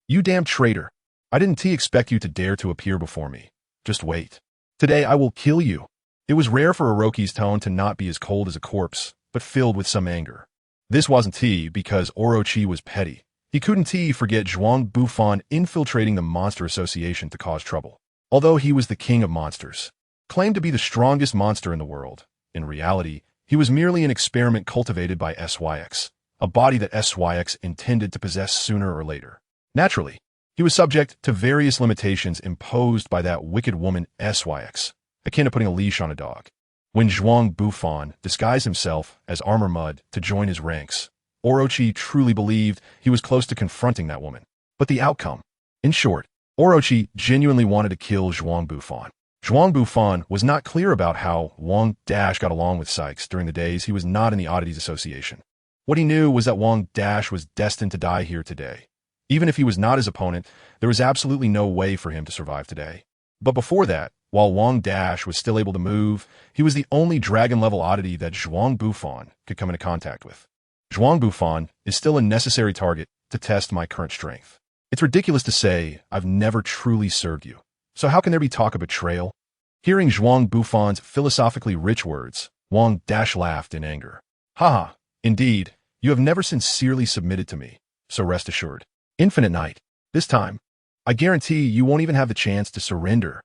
You damn traitor. I didn't expect you to dare to appear before me. Just wait. Today I will kill you. It was rare for Orochi's tone to not be as cold as a corpse, but filled with some anger. This wasn't because Orochi was petty. He couldn't forget Zhuang Bufan infiltrating the Monster Association to cause trouble. Although he was the king of monsters, claimed to be the strongest monster in the world, in reality, he was merely an experiment cultivated by SYX, a body that SYX intended to possess sooner or later. Naturally, he was subject to various limitations imposed by that wicked woman SYX, akin to putting a leash on a dog. When Zhuang Bufan disguised himself as Armor Mud to join his ranks, Orochi truly believed he was close to confronting that woman. But the outcome? In short, Orochi genuinely wanted to kill Zhuang Bufan. Zhuang Bufan was not clear about how Wang Dash got along with Sykes during the days he was not in the Oddities Association. What he knew was that Wang Dash was destined to die here today. Even if he was not his opponent, there was absolutely no way for him to survive today. But before that, while Wang Dash was still able to move, he was the only dragon-level oddity that Zhuang Bufan could come into contact with. Zhuang Bufan is still a necessary target to test my current strength. It's ridiculous to say I've never truly served you. So how can there be talk of betrayal? Hearing Zhuang Bufan's philosophically rich words, Wang Dash laughed in anger. Haha, indeed, you have never sincerely submitted to me, so rest assured. Infinite Knight, this time, I guarantee you won't even have the chance to surrender.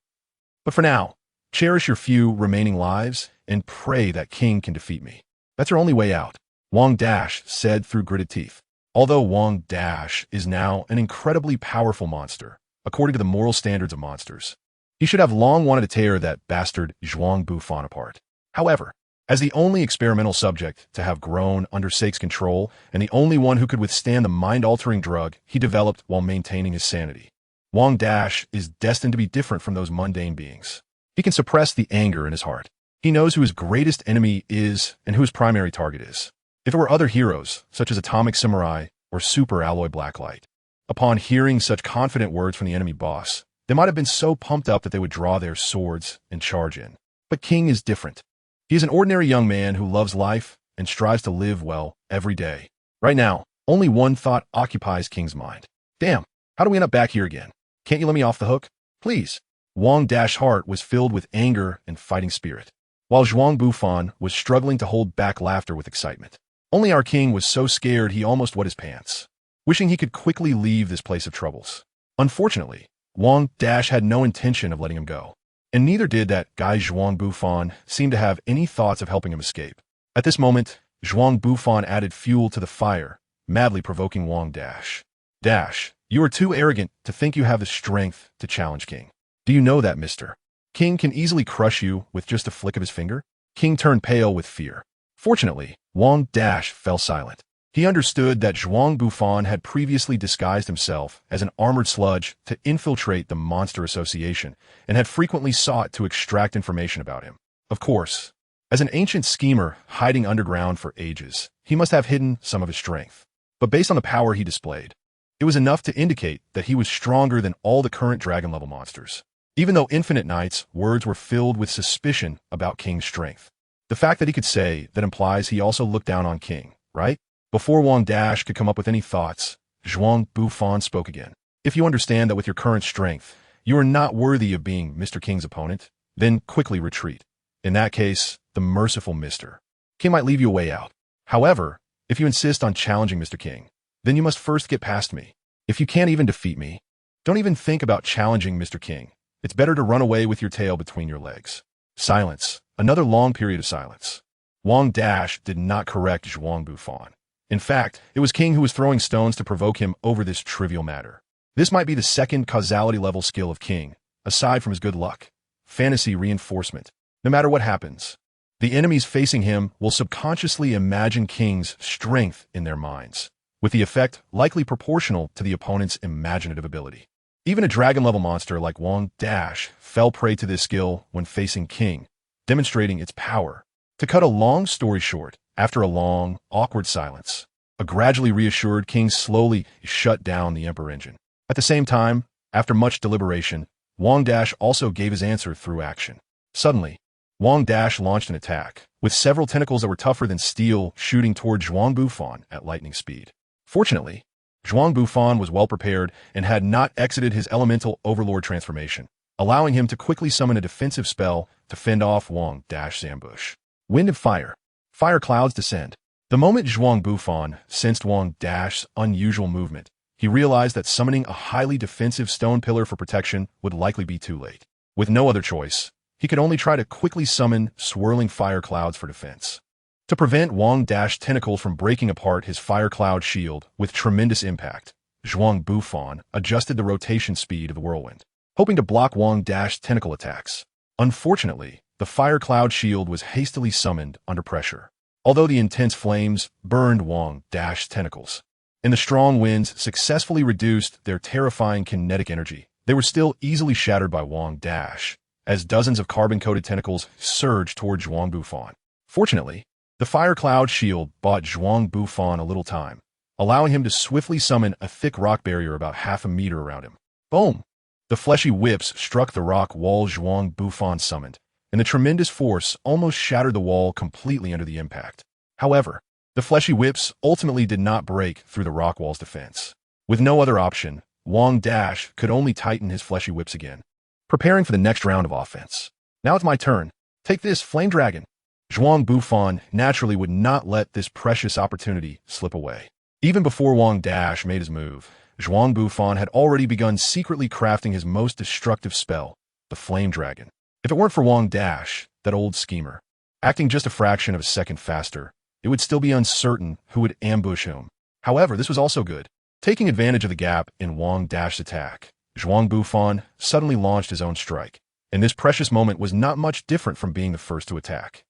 But for now, cherish your few remaining lives and pray that King can defeat me. That's your only way out, Wang Dash said through gritted teeth. Although Wang Dash is now an incredibly powerful monster, according to the moral standards of monsters, he should have long wanted to tear that bastard Zhuang Bufan apart. However, as the only experimental subject to have grown under Sake's control and the only one who could withstand the mind-altering drug he developed while maintaining his sanity, Wang Dash is destined to be different from those mundane beings. He can suppress the anger in his heart. He knows who his greatest enemy is and who his primary target is. If it were other heroes, such as Atomic Samurai or Super Alloy Blacklight, upon hearing such confident words from the enemy boss, they might have been so pumped up that they would draw their swords and charge in. But King is different. He is an ordinary young man who loves life and strives to live well every day. Right now, only one thought occupies King's mind. Damn, how do we end up back here again? Can't you let me off the hook? Please. Wang Dash's heart was filled with anger and fighting spirit, while Zhuang Bufan was struggling to hold back laughter with excitement. Only our king was so scared he almost wet his pants, wishing he could quickly leave this place of troubles. Unfortunately, Wang Dash had no intention of letting him go, and neither did that guy Zhuang Bufan seem to have any thoughts of helping him escape. At this moment, Zhuang Bufan added fuel to the fire, madly provoking Wang Dash. Dash, You are too arrogant to think you have the strength to challenge King. Do you know that, mister? King can easily crush you with just a flick of his finger? King turned pale with fear. Fortunately, Wang Dash fell silent. He understood that Zhuang Bufan had previously disguised himself as an armored sludge to infiltrate the Monster Association and had frequently sought to extract information about him. Of course, as an ancient schemer hiding underground for ages, he must have hidden some of his strength. But based on the power he displayed, it was enough to indicate that he was stronger than all the current dragon-level monsters. Even though Infinite Knight's words were filled with suspicion about King's strength. The fact that he could say that implies he also looked down on King, right? Before Wang Dash could come up with any thoughts, Zhuang Bufan spoke again. If you understand that with your current strength, you are not worthy of being Mr. King's opponent, then quickly retreat. In that case, the merciful Mr. King might leave you a way out. However, if you insist on challenging Mr. King, then you must first get past me. If you can't even defeat me, don't even think about challenging Mr. King. It's better to run away with your tail between your legs. Silence. Another long period of silence. Wang Dash did not correct Zhuang Bufan. In fact, it was King who was throwing stones to provoke him over this trivial matter. This might be the second causality level skill of King, aside from his good luck. Fantasy reinforcement. No matter what happens, the enemies facing him will subconsciously imagine King's strength in their minds, with the effect likely proportional to the opponent's imaginative ability. Even a dragon-level monster like Wang Dash fell prey to this skill when facing King, demonstrating its power. To cut a long story short, after a long, awkward silence, a gradually reassured King slowly shut down the Emperor engine. At the same time, after much deliberation, Wang Dash also gave his answer through action. Suddenly, Wang Dash launched an attack, with several tentacles that were tougher than steel shooting toward Zhuang Bufan at lightning speed. Fortunately, Zhuang Bufan was well prepared and had not exited his elemental overlord transformation, allowing him to quickly summon a defensive spell to fend off Wang Dash's ambush. Wind and fire. Fire clouds descend. The moment Zhuang Bufan sensed Wang Dash's unusual movement, he realized that summoning a highly defensive stone pillar for protection would likely be too late. With no other choice, he could only try to quickly summon swirling fire clouds for defense. To prevent Wang Dash's tentacles from breaking apart his fire cloud shield with tremendous impact, Zhuang Bufan adjusted the rotation speed of the whirlwind, hoping to block Wang Dash's tentacle attacks. Unfortunately, the fire cloud shield was hastily summoned under pressure. Although the intense flames burned Wang Dash's tentacles, and the strong winds successfully reduced their terrifying kinetic energy, they were still easily shattered by Wang Dash, as dozens of carbon-coated tentacles surged toward Zhuang Bufan. Fortunately, the fire cloud shield bought Zhuang Bufan a little time, allowing him to swiftly summon a thick rock barrier about half a meter around him. Boom! The fleshy whips struck the rock wall Zhuang Bufan summoned, and the tremendous force almost shattered the wall completely under the impact. However, the fleshy whips ultimately did not break through the rock wall's defense. With no other option, Wang Dash could only tighten his fleshy whips again, preparing for the next round of offense. Now it's my turn. Take this, Flame Dragon. Zhuang Bufan naturally would not let this precious opportunity slip away. Even before Wang Dash made his move, Zhuang Bufan had already begun secretly crafting his most destructive spell, the Flame Dragon. If it weren't for Wang Dash, that old schemer, acting just a fraction of a second faster, it would still be uncertain who would ambush him. However, this was also good. Taking advantage of the gap in Wang Dash's attack, Zhuang Bufan suddenly launched his own strike, and this precious moment was not much different from being the first to attack.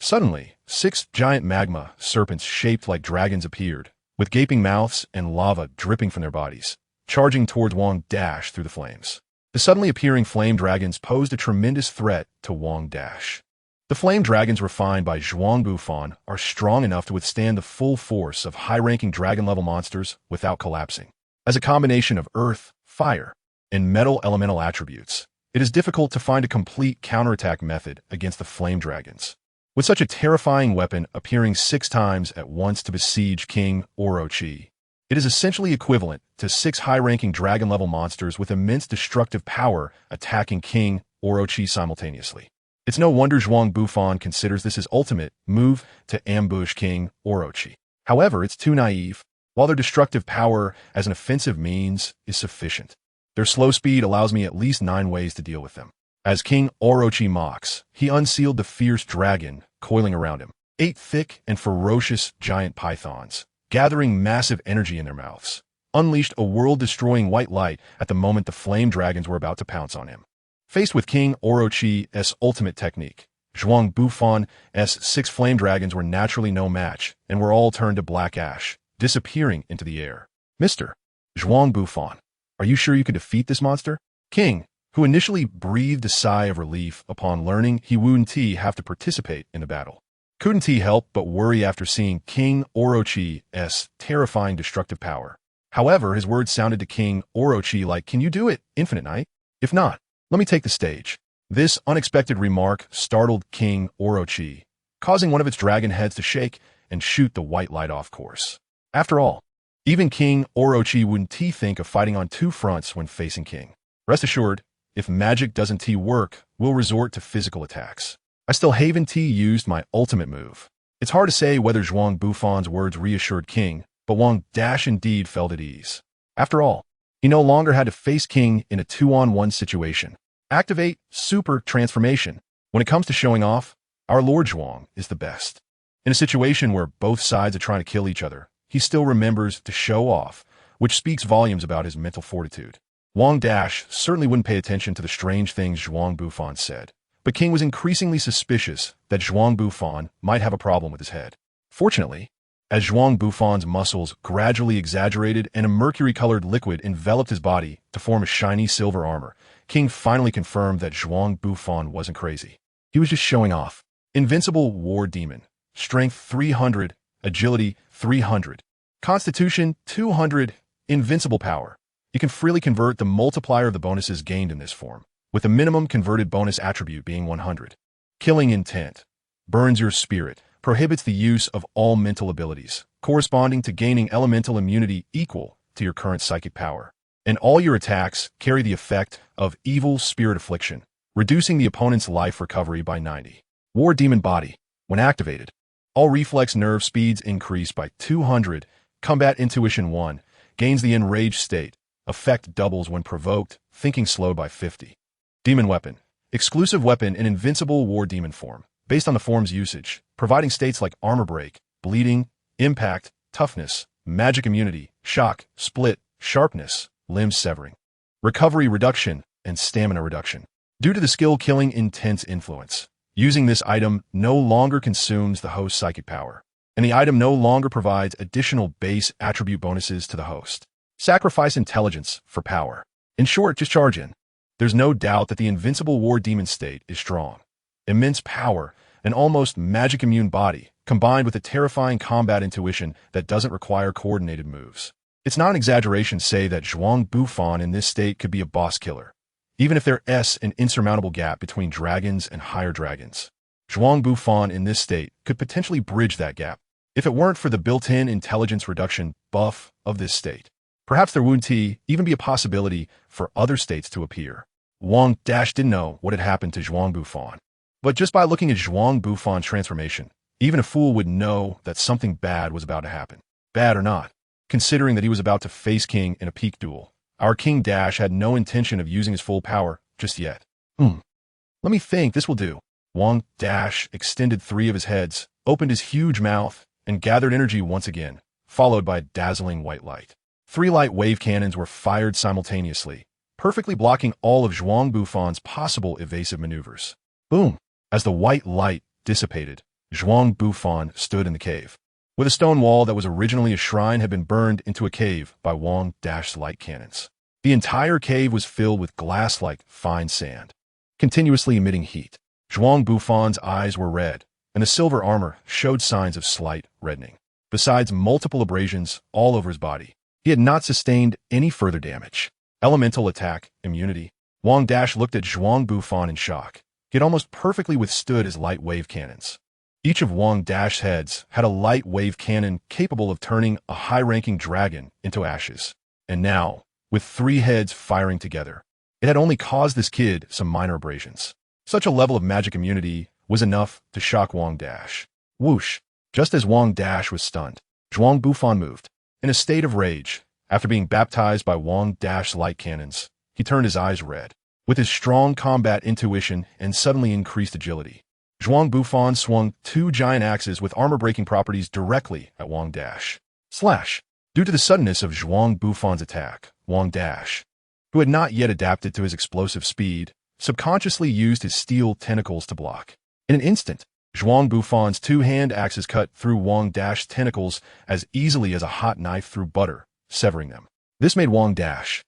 Suddenly, 6 giant magma serpents shaped like dragons appeared, with gaping mouths and lava dripping from their bodies, charging towards Wang Dash through the flames. The suddenly appearing flame dragons posed a tremendous threat to Wang Dash. The flame dragons refined by Zhuang Bufan are strong enough to withstand the full force of high-ranking dragon-level monsters without collapsing. As a combination of earth, fire, and metal elemental attributes, it is difficult to find a complete counterattack method against the flame dragons. With such a terrifying weapon appearing 6 times at once to besiege King Orochi, it is essentially equivalent to 6 high-ranking dragon-level monsters with immense destructive power attacking King Orochi simultaneously. It's no wonder Zhuang Bufan considers this his ultimate move to ambush King Orochi. However, it's too naive. While their destructive power as an offensive means is sufficient, their slow speed allows me at least 9 ways to deal with them. As King Orochi mocks, he unsealed the fierce dragon coiling around him. 8 thick and ferocious giant pythons, gathering massive energy in their mouths, unleashed a world-destroying white light at the moment the flame dragons were about to pounce on him. Faced with King Orochi's ultimate technique, Zhuang Bufan's 6 flame dragons were naturally no match and were all turned to black ash, disappearing into the air. Mr. Zhuang Bufan, are you sure you can defeat this monster? King, who initially breathed a sigh of relief upon learning he wouldn't have to participate in the battle, couldn't help but worry after seeing King Orochi's terrifying destructive power. However, his words sounded to King Orochi like, "Can you do it, Infinite Knight? If not, let me take the stage." This unexpected remark startled King Orochi, causing one of its dragon heads to shake and shoot the white light off course. After all, even King Orochi wouldn't think of fighting on 2 fronts when facing King. Rest assured, if magic doesn't work, we'll resort to physical attacks. I still haven't used my ultimate move. It's hard to say whether Zhuang Bufan's words reassured King, but Wang Dash indeed felt at ease. After all, he no longer had to face King in a 2-on-1 situation. Activate Super Transformation. When it comes to showing off, our Lord Zhuang is the best. In a situation where both sides are trying to kill each other, he still remembers to show off, which speaks volumes about his mental fortitude. Wang Dash certainly wouldn't pay attention to the strange things Zhuang Bufan said, but King was increasingly suspicious that Zhuang Bufan might have a problem with his head. Fortunately, as Zhuang Bufan's muscles gradually exaggerated and a mercury-colored liquid enveloped his body to form a shiny silver armor, King finally confirmed that Zhuang Bufan wasn't crazy. He was just showing off. Invincible War Demon. Strength 300, Agility 300, Constitution 200, Invincible Power. You can freely convert the multiplier of the bonuses gained in this form, with the minimum converted bonus attribute being 100. Killing Intent. Burns your spirit. Prohibits the use of all mental abilities, corresponding to gaining elemental immunity equal to your current psychic power. And all your attacks carry the effect of Evil Spirit Affliction, reducing the opponent's life recovery by 90. War Demon Body. When activated, all reflex nerve speeds increase by 200. Combat Intuition 1. Gains the enraged state. Effect doubles when provoked, thinking slowed by 50. Demon Weapon. Exclusive weapon in Invincible War Demon form, based on the form's usage, providing states like Armor Break, Bleeding, Impact, Toughness, Magic Immunity, Shock, Split, Sharpness, Limb Severing, Recovery Reduction, and Stamina Reduction. Due to the skill Killing Intense influence, using this item no longer consumes the host's psychic power, and the item no longer provides additional base attribute bonuses to the host. Sacrifice Intelligence for power. In short, just charge in. There's no doubt that the Invincible War Demon state is strong. Immense power, an almost magic-immune body, combined with a terrifying combat intuition that doesn't require coordinated moves. It's not an exaggeration to say that Zhuang Bufan in this state could be a boss killer, even if there's an insurmountable gap between dragons and higher dragons. Zhuang Bufan in this state could potentially bridge that gap, if it weren't for the built-in intelligence reduction buff of this state. Perhaps there wouldn't even be a possibility for other states to appear. Wang Dash didn't know what had happened to Zhuang Bufan, but just by looking at Zhuang Bufan's transformation, even a fool would know that something bad was about to happen. Bad or not, considering that he was about to face King in a peak duel, our King Dash had no intention of using his full power just yet. Let me think, this will do. Wang Dash extended 3 of his heads, opened his huge mouth, and gathered energy once again, followed by a dazzling white light. 3 light wave cannons were fired simultaneously, perfectly blocking all of Zhuang Bufan's possible evasive maneuvers. Boom! As the white light dissipated, Zhuang Bufan stood in the cave, with a stone wall that was originally a shrine had been burned into a cave by Wang Dash's light cannons. The entire cave was filled with glass-like fine sand, continuously emitting heat. Zhuang Bufan's eyes were red, and the silver armor showed signs of slight reddening. Besides multiple abrasions all over his body, he had not sustained any further damage. Elemental attack, immunity. Wang Dash looked at Zhuang Bufan in shock. He had almost perfectly withstood his light wave cannons. Each of Wang Dash's heads had a light wave cannon capable of turning a high-ranking dragon into ashes. And now, with 3 heads firing together, it had only caused this kid some minor abrasions. Such a level of magic immunity was enough to shock Wang Dash. Whoosh! Just as Wang Dash was stunned, Zhuang Bufan moved. In a state of rage, after being baptized by Wang Dash's light cannons, he turned his eyes red. With his strong combat intuition and suddenly increased agility, Zhuang Bufan swung 2 giant axes with armor-breaking properties directly at Wang Dash. Slash! Due to the suddenness of Zhuang Bufan's attack, Wang Dash, who had not yet adapted to his explosive speed, subconsciously used his steel tentacles to block. In an instant, Zhuang Bufan's two-hand axes cut through Wang Dash's tentacles as easily as a hot knife through butter, severing them. This made Wang Dash,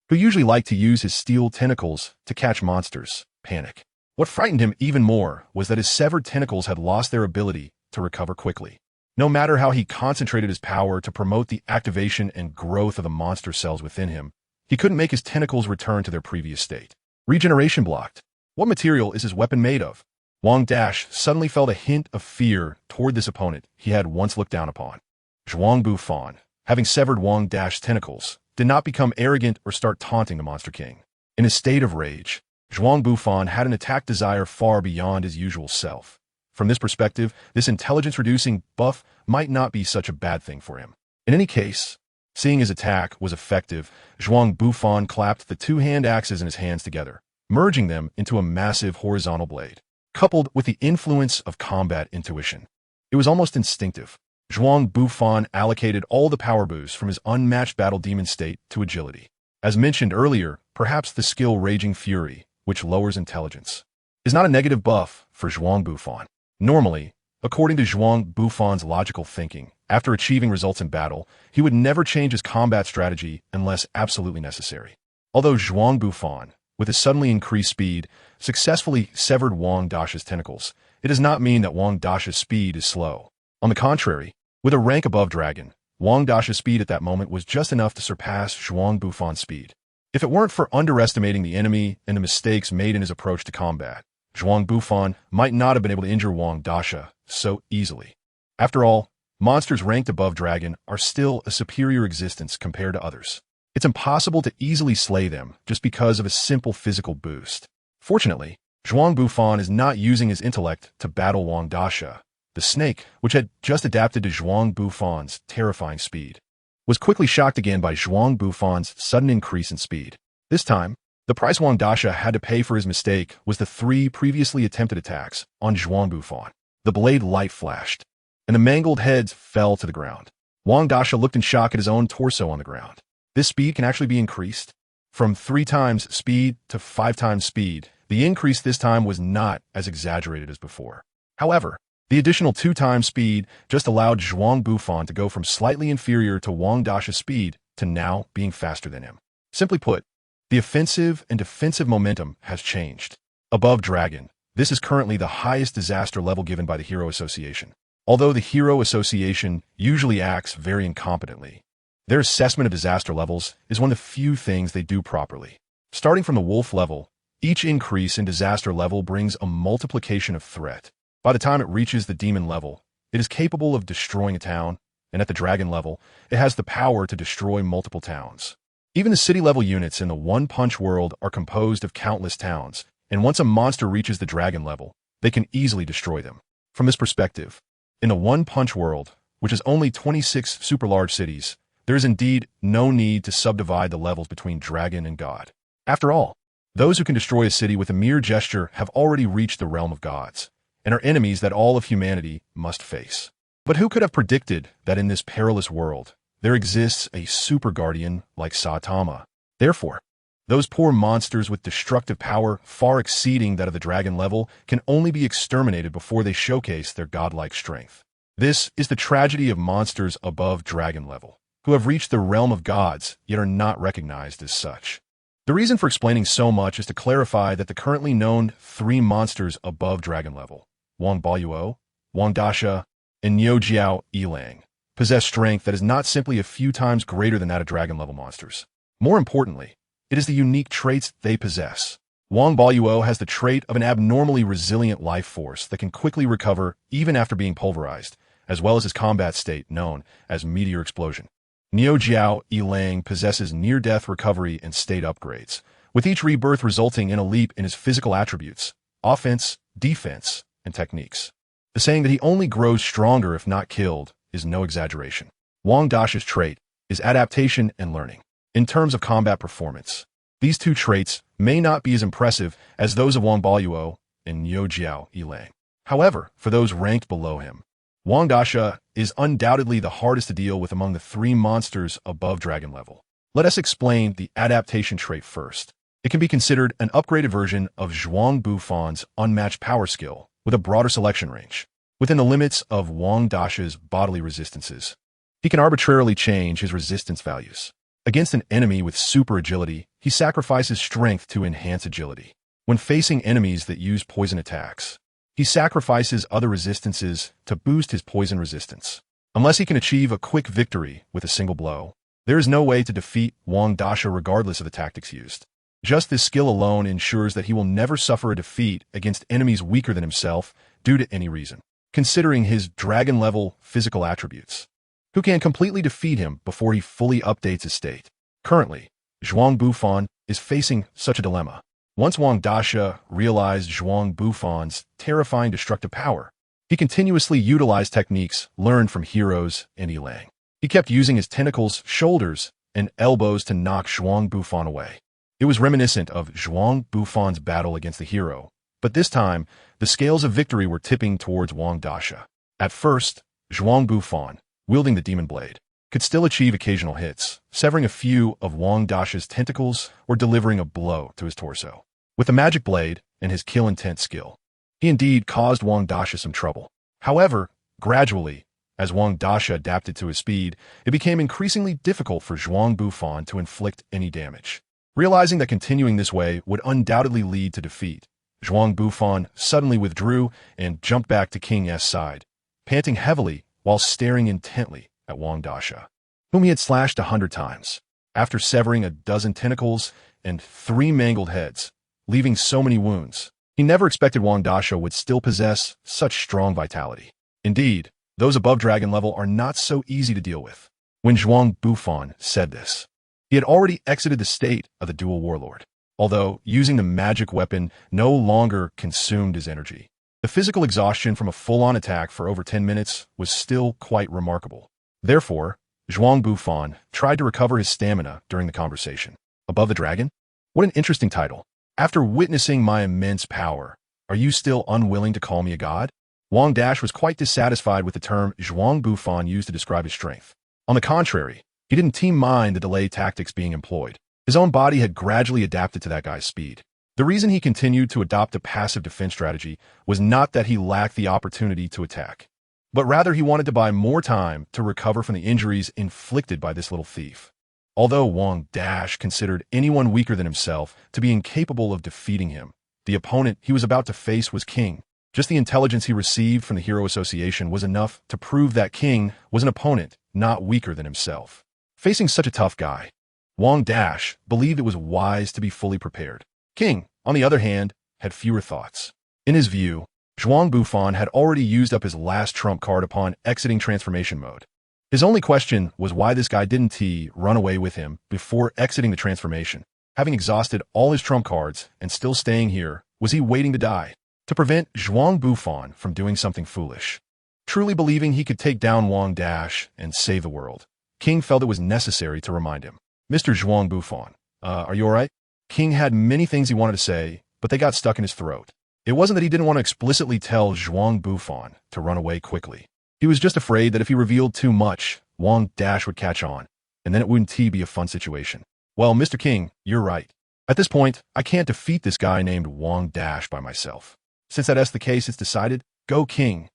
who usually liked to use his steel tentacles to catch monsters, panic. What frightened him even more was that his severed tentacles had lost their ability to recover quickly. No matter how he concentrated his power to promote the activation and growth of the monster cells within him, he couldn't make his tentacles return to their previous state. Regeneration blocked. What material is his weapon made of? Wang Dash suddenly felt a hint of fear toward this opponent he had once looked down upon. Zhuang Bufan, having severed Wang Dash's tentacles, did not become arrogant or start taunting the Monster King. In a state of rage, Zhuang Bufan had an attack desire far beyond his usual self. From this perspective, this intelligence-reducing buff might not be such a bad thing for him. In any case, seeing his attack was effective, Zhuang Bufan clapped the two-hand axes in his hands together, merging them into a massive horizontal blade. Coupled with the influence of combat intuition, it was almost instinctive. Zhuang Bufan allocated all the power boosts from his unmatched battle demon state to agility. As mentioned earlier, perhaps the skill Raging Fury, which lowers intelligence, is not a negative buff for Zhuang Bufan. Normally, according to Zhuang Bufan's logical thinking, after achieving results in battle, he would never change his combat strategy unless absolutely necessary. Although Zhuang Bufan, with his suddenly increased speed, successfully severed Wang Dash's tentacles, it does not mean that Wang Dash's speed is slow. On the contrary, with a rank above Dragon, Wang Dash's speed at that moment was just enough to surpass Zhuang Bufan's speed. If it weren't for underestimating the enemy and the mistakes made in his approach to combat, Zhuang Bufan might not have been able to injure Wang Dasha so easily. After all, monsters ranked above Dragon are still a superior existence compared to others. It's impossible to easily slay them just because of a simple physical boost. Fortunately, Zhuang Bufan is not using his intellect to battle Wang Dasha. The snake, which had just adapted to Zhuang Bufan's terrifying speed, was quickly shocked again by Zhuang Bufan's sudden increase in speed. This time, the price Wang Dasha had to pay for his mistake was the 3 previously attempted attacks on Zhuang Bufan. The blade light flashed, and the mangled heads fell to the ground. Wang Dasha looked in shock at his own torso on the ground. This speed can actually be increased from 3 times speed to 5 times speed. The increase this time was not as exaggerated as before. However, the additional 2 times speed just allowed Zhuang Bufan to go from slightly inferior to Wang Dasha's speed to now being faster than him. Simply put, the offensive and defensive momentum has changed. Above Dragon, this is currently the highest disaster level given by the Hero Association. Although the Hero Association usually acts very incompetently, their assessment of disaster levels is one of the few things they do properly. Starting from the Wolf level, each increase in disaster level brings a multiplication of threat. By the time it reaches the Demon level, it is capable of destroying a town, and at the Dragon level, it has the power to destroy multiple towns. Even the city-level units in the One-Punch world are composed of countless towns, and once a monster reaches the Dragon level, they can easily destroy them. From this perspective, in the One-Punch world, which is only 26 super-large cities, there is indeed no need to subdivide the levels between Dragon and God. After all, those who can destroy a city with a mere gesture have already reached the realm of gods, and are enemies that all of humanity must face. But who could have predicted that in this perilous world, there exists a super guardian like Saitama? Therefore, those poor monsters with destructive power far exceeding that of the Dragon level can only be exterminated before they showcase their godlike strength. This is the tragedy of monsters above Dragon level, who have reached the realm of gods yet are not recognized as such. The reason for explaining so much is to clarify that the currently known 3 monsters above Dragon level, Wang Baoyuo, Wang Dasha, and Niu Jiao Yilang, possess strength that is not simply a few times greater than that of Dragon-level monsters. More importantly, it is the unique traits they possess. Wang Baoyuo has the trait of an abnormally resilient life force that can quickly recover even after being pulverized, as well as his combat state known as Meteor Explosion. Niu Jiao Yilang possesses near-death recovery and state upgrades, with each rebirth resulting in a leap in his physical attributes, offense, defense, and techniques. The saying that he only grows stronger if not killed is no exaggeration. Wang Dasha's trait is adaptation and learning. In terms of combat performance, these 2 traits may not be as impressive as those of Wang Baoyuo and Niu Jiao Yilang. However, for those ranked below him, Wang Dasha is undoubtedly the hardest to deal with among the three monsters above dragon level. Let us explain the adaptation trait first. It can be considered an upgraded version of Zhuang Bufan's unmatched power skill with a broader selection range. Within the limits of Wang Dasha's bodily resistances, he can arbitrarily change his resistance values. Against an enemy with super agility, he sacrifices strength to enhance agility. When facing enemies that use poison attacks, he sacrifices other resistances to boost his poison resistance. Unless he can achieve a quick victory with a single blow, there is no way to defeat Wang Dasha regardless of the tactics used. Just this skill alone ensures that he will never suffer a defeat against enemies weaker than himself due to any reason. Considering his dragon-level physical attributes, who can completely defeat him before he fully updates his state. Currently, Zhuang Bufan is facing such a dilemma. Once Wang Dasha realized Zhuang Bufan's terrifying destructive power, he continuously utilized techniques learned from heroes in Yilang. He kept using his tentacles, shoulders, and elbows to knock Zhuang Bufan away. It was reminiscent of Zhuang Bufan's battle against the hero, but this time, the scales of victory were tipping towards Wang Dasha. At first, Zhuang Bufan, wielding the demon blade, could still achieve occasional hits, severing a few of Wang Dasha's tentacles or delivering a blow to his torso. With the magic blade and his kill intent skill, he indeed caused Wang Dasha some trouble. However, gradually, as Wang Dasha adapted to his speed, it became increasingly difficult for Zhuang Bufan to inflict any damage. Realizing that continuing this way would undoubtedly lead to defeat, Zhuang Bufan suddenly withdrew and jumped back to King's side, panting heavily while staring intently at Wang Dasha, whom he had slashed 100 times. After severing a dozen tentacles and 3 mangled heads, leaving so many wounds, he never expected Wang Dasha would still possess such strong vitality. Indeed, those above dragon level are not so easy to deal with. When Zhuang Bufan said this, he had already exited the state of the dual warlord, although using the magic weapon no longer consumed his energy. The physical exhaustion from a full-on attack for over 10 minutes was still quite remarkable. Therefore, Zhuang Bufan tried to recover his stamina during the conversation. Above the dragon? What an interesting title. After witnessing my immense power, are you still unwilling to call me a god? Wang Dash was quite dissatisfied with the term Zhuang Bufan used to describe his strength. On the contrary, he didn't mind the delay tactics being employed. His own body had gradually adapted to that guy's speed. The reason he continued to adopt a passive defense strategy was not that he lacked the opportunity to attack, but rather he wanted to buy more time to recover from the injuries inflicted by this little thief. Although Wang Dash considered anyone weaker than himself to be incapable of defeating him, the opponent he was about to face was King. Just the intelligence he received from the Hero Association was enough to prove that King was an opponent not weaker than himself. Facing such a tough guy, Wang Dash believed it was wise to be fully prepared. King, on the other hand, had fewer thoughts. In his view, Zhuang Bufan had already used up his last trump card upon exiting transformation mode. His only question was why this guy didn't run away with him before exiting the transformation. Having exhausted all his trump cards and still staying here, was he waiting to die? To prevent Zhuang Bufan from doing something foolish, truly believing he could take down Wang Dash and save the world, King felt it was necessary to remind him. Mr. Zhuang Bufan, are you alright? King had many things he wanted to say, but they got stuck in his throat. It wasn't that he didn't want to explicitly tell Zhuang Bufan to run away quickly. He was just afraid that if he revealed too much, Wang Dash would catch on, and then it wouldn't be a fun situation. Well, Mr. King, you're right. At this point, I can't defeat this guy named Wang Dash by myself. Since that's the case, it's decided, go King.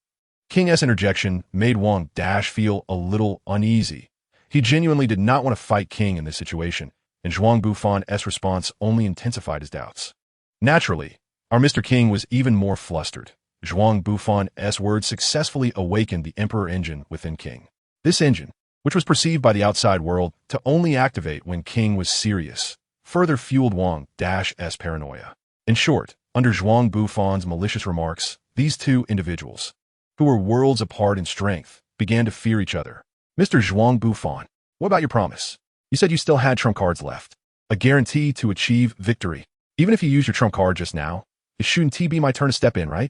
King's interjection made Wang Dash feel a little uneasy. He genuinely did not want to fight King in this situation, and Zhuang Bufan's response only intensified his doubts. Naturally, our Mr. King was even more flustered. Zhuang Bufan's words successfully awakened the Emperor engine within King. This engine, which was perceived by the outside world to only activate when King was serious, further fueled Wang Dash's paranoia. In short, under Zhuang Bufan's malicious remarks, these two individuals, who were worlds apart in strength, began to fear each other. Mr. Zhuang Bufan, what about your promise? You said you still had trump cards left. A guarantee to achieve victory. Even if you use your trump card just now, it shouldn't be my turn to step in, right?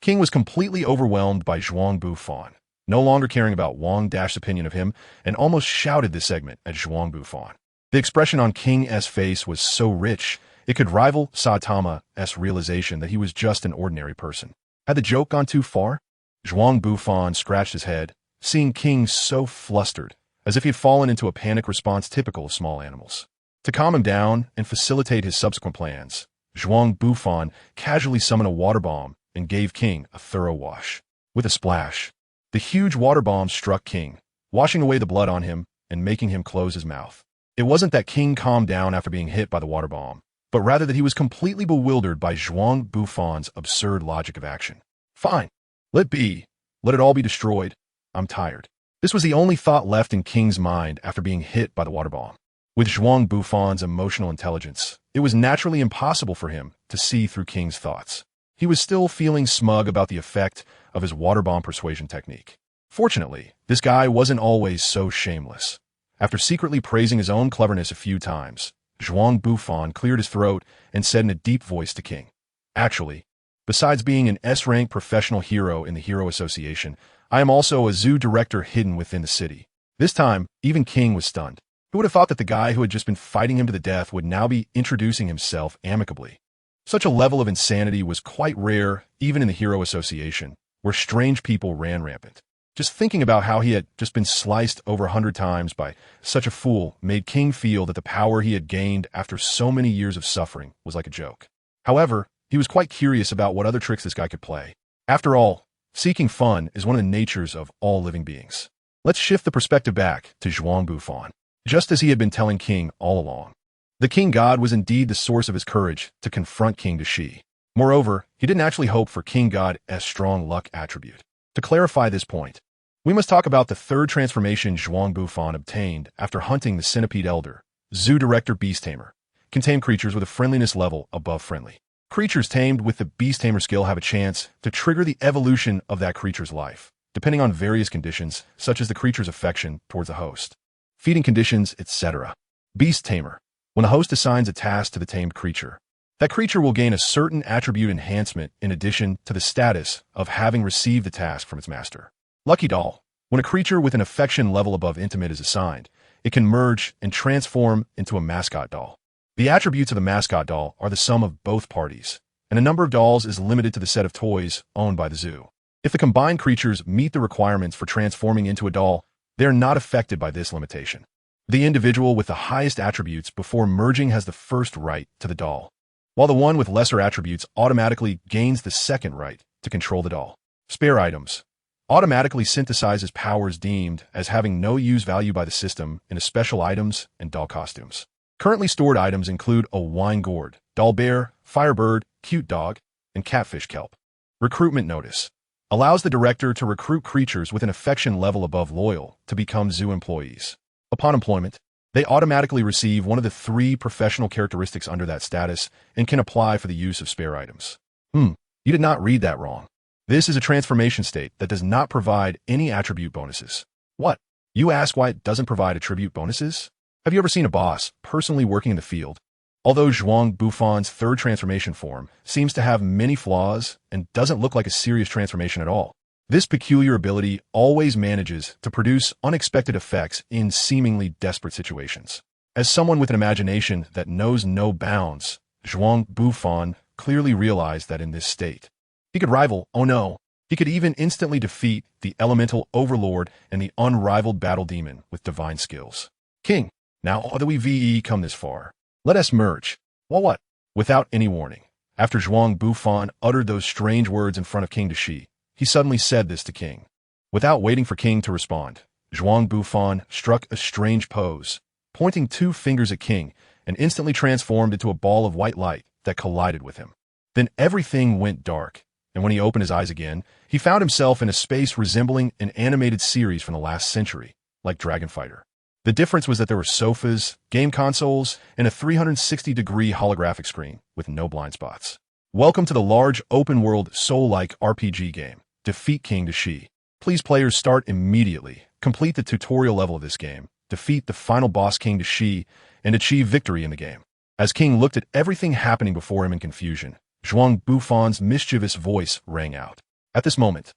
King was completely overwhelmed by Zhuang Bufan, no longer caring about Wang Dash's opinion of him, and almost shouted this segment at Zhuang Bufan. The expression on King's face was so rich, it could rival Saitama's realization that he was just an ordinary person. Had the joke gone too far? Zhuang Bufan scratched his head, seeing King so flustered, as if he had fallen into a panic response typical of small animals. To calm him down and facilitate his subsequent plans, Zhuang Bufan casually summoned a water bomb and gave King a thorough wash. With a splash, the huge water bomb struck King, washing away the blood on him and making him close his mouth. It wasn't that King calmed down after being hit by the water bomb, but rather that he was completely bewildered by Zhuang Bufan's absurd logic of action. Fine. Let be. Let it all be destroyed. I'm tired. This was the only thought left in King's mind after being hit by the water bomb. With Zhuang Bufan's emotional intelligence, it was naturally impossible for him to see through King's thoughts. He was still feeling smug about the effect of his water bomb persuasion technique. Fortunately, this guy wasn't always so shameless. After secretly praising his own cleverness a few times, Zhuang Bufan cleared his throat and said in a deep voice to King, "Actually, besides being an S-rank professional hero in the Hero Association, I am also a zoo director hidden within the city." This time, even King was stunned. Who would have thought that the guy who had just been fighting him to the death would now be introducing himself amicably? Such a level of insanity was quite rare even in the Hero Association, where strange people ran rampant. Just thinking about how he had just been sliced over 100 times by such a fool made King feel that the power he had gained after so many years of suffering was like a joke. However, he was quite curious about what other tricks this guy could play. After all, seeking fun is one of the natures of all living beings. Let's shift the perspective back to Zhuang Bufan. Just as he had been telling King all along, the King God was indeed the source of his courage to confront King Dashi. Moreover, he didn't actually hope for King God's strong luck attribute. To clarify this point, we must talk about the third transformation Zhuang Bufan obtained after hunting the Centipede Elder, Zoo Director Beast Tamer, can tame creatures with a friendliness level above friendly. Creatures tamed with the Beast Tamer skill have a chance to trigger the evolution of that creature's life, depending on various conditions, such as the creature's affection towards the host, feeding conditions, etc. Beast Tamer. When the host assigns a task to the tamed creature, that creature will gain a certain attribute enhancement in addition to the status of having received the task from its master. Lucky Doll. When a creature with an affection level above intimate is assigned, it can merge and transform into a mascot doll. The attributes of the mascot doll are the sum of both parties, and the number of dolls is limited to the set of toys owned by the zoo. If the combined creatures meet the requirements for transforming into a doll, they are not affected by this limitation. The individual with the highest attributes before merging has the first right to the doll, while the one with lesser attributes automatically gains the second right to control the doll. Spare items. Automatically synthesizes powers deemed as having no use value by the system into special items and doll costumes. Currently stored items include a wine gourd, doll bear, firebird, cute dog, and catfish kelp. Recruitment notice. Allows the director to recruit creatures with an affection level above loyal to become zoo employees. Upon employment, they automatically receive one of the 3 professional characteristics under that status and can apply for the use of spare items. You did not read that wrong. This is a transformation state that does not provide any attribute bonuses. What? You ask why it doesn't provide attribute bonuses? Have you ever seen a boss personally working in the field? Although Zhuang Bufan's third transformation form seems to have many flaws and doesn't look like a serious transformation at all, this peculiar ability always manages to produce unexpected effects in seemingly desperate situations. As someone with an imagination that knows no bounds, Zhuang Bufan clearly realized that in this state, he could rival, oh no, he could even instantly defeat the elemental overlord and the unrivaled battle demon with divine skills. King, now that we've come this far, let us merge. Well, what? Without any warning, after Zhuang Bufan uttered those strange words in front of King Dashi, he suddenly said this to King. Without waiting for King to respond, Zhuang Bufan struck a strange pose, pointing 2 fingers at King, and instantly transformed into a ball of white light that collided with him. Then everything went dark, and when he opened his eyes again, he found himself in a space resembling an animated series from the last century, like Dragon Fighter. The difference was that there were sofas, game consoles, and a 360-degree holographic screen with no blind spots. Welcome to the large open-world soul-like RPG game, Defeat King Dashi. Please players start immediately, complete the tutorial level of this game, defeat the final boss King Dashi, and achieve victory in the game. As King looked at everything happening before him in confusion, Zhuang Bufan's mischievous voice rang out. At this moment,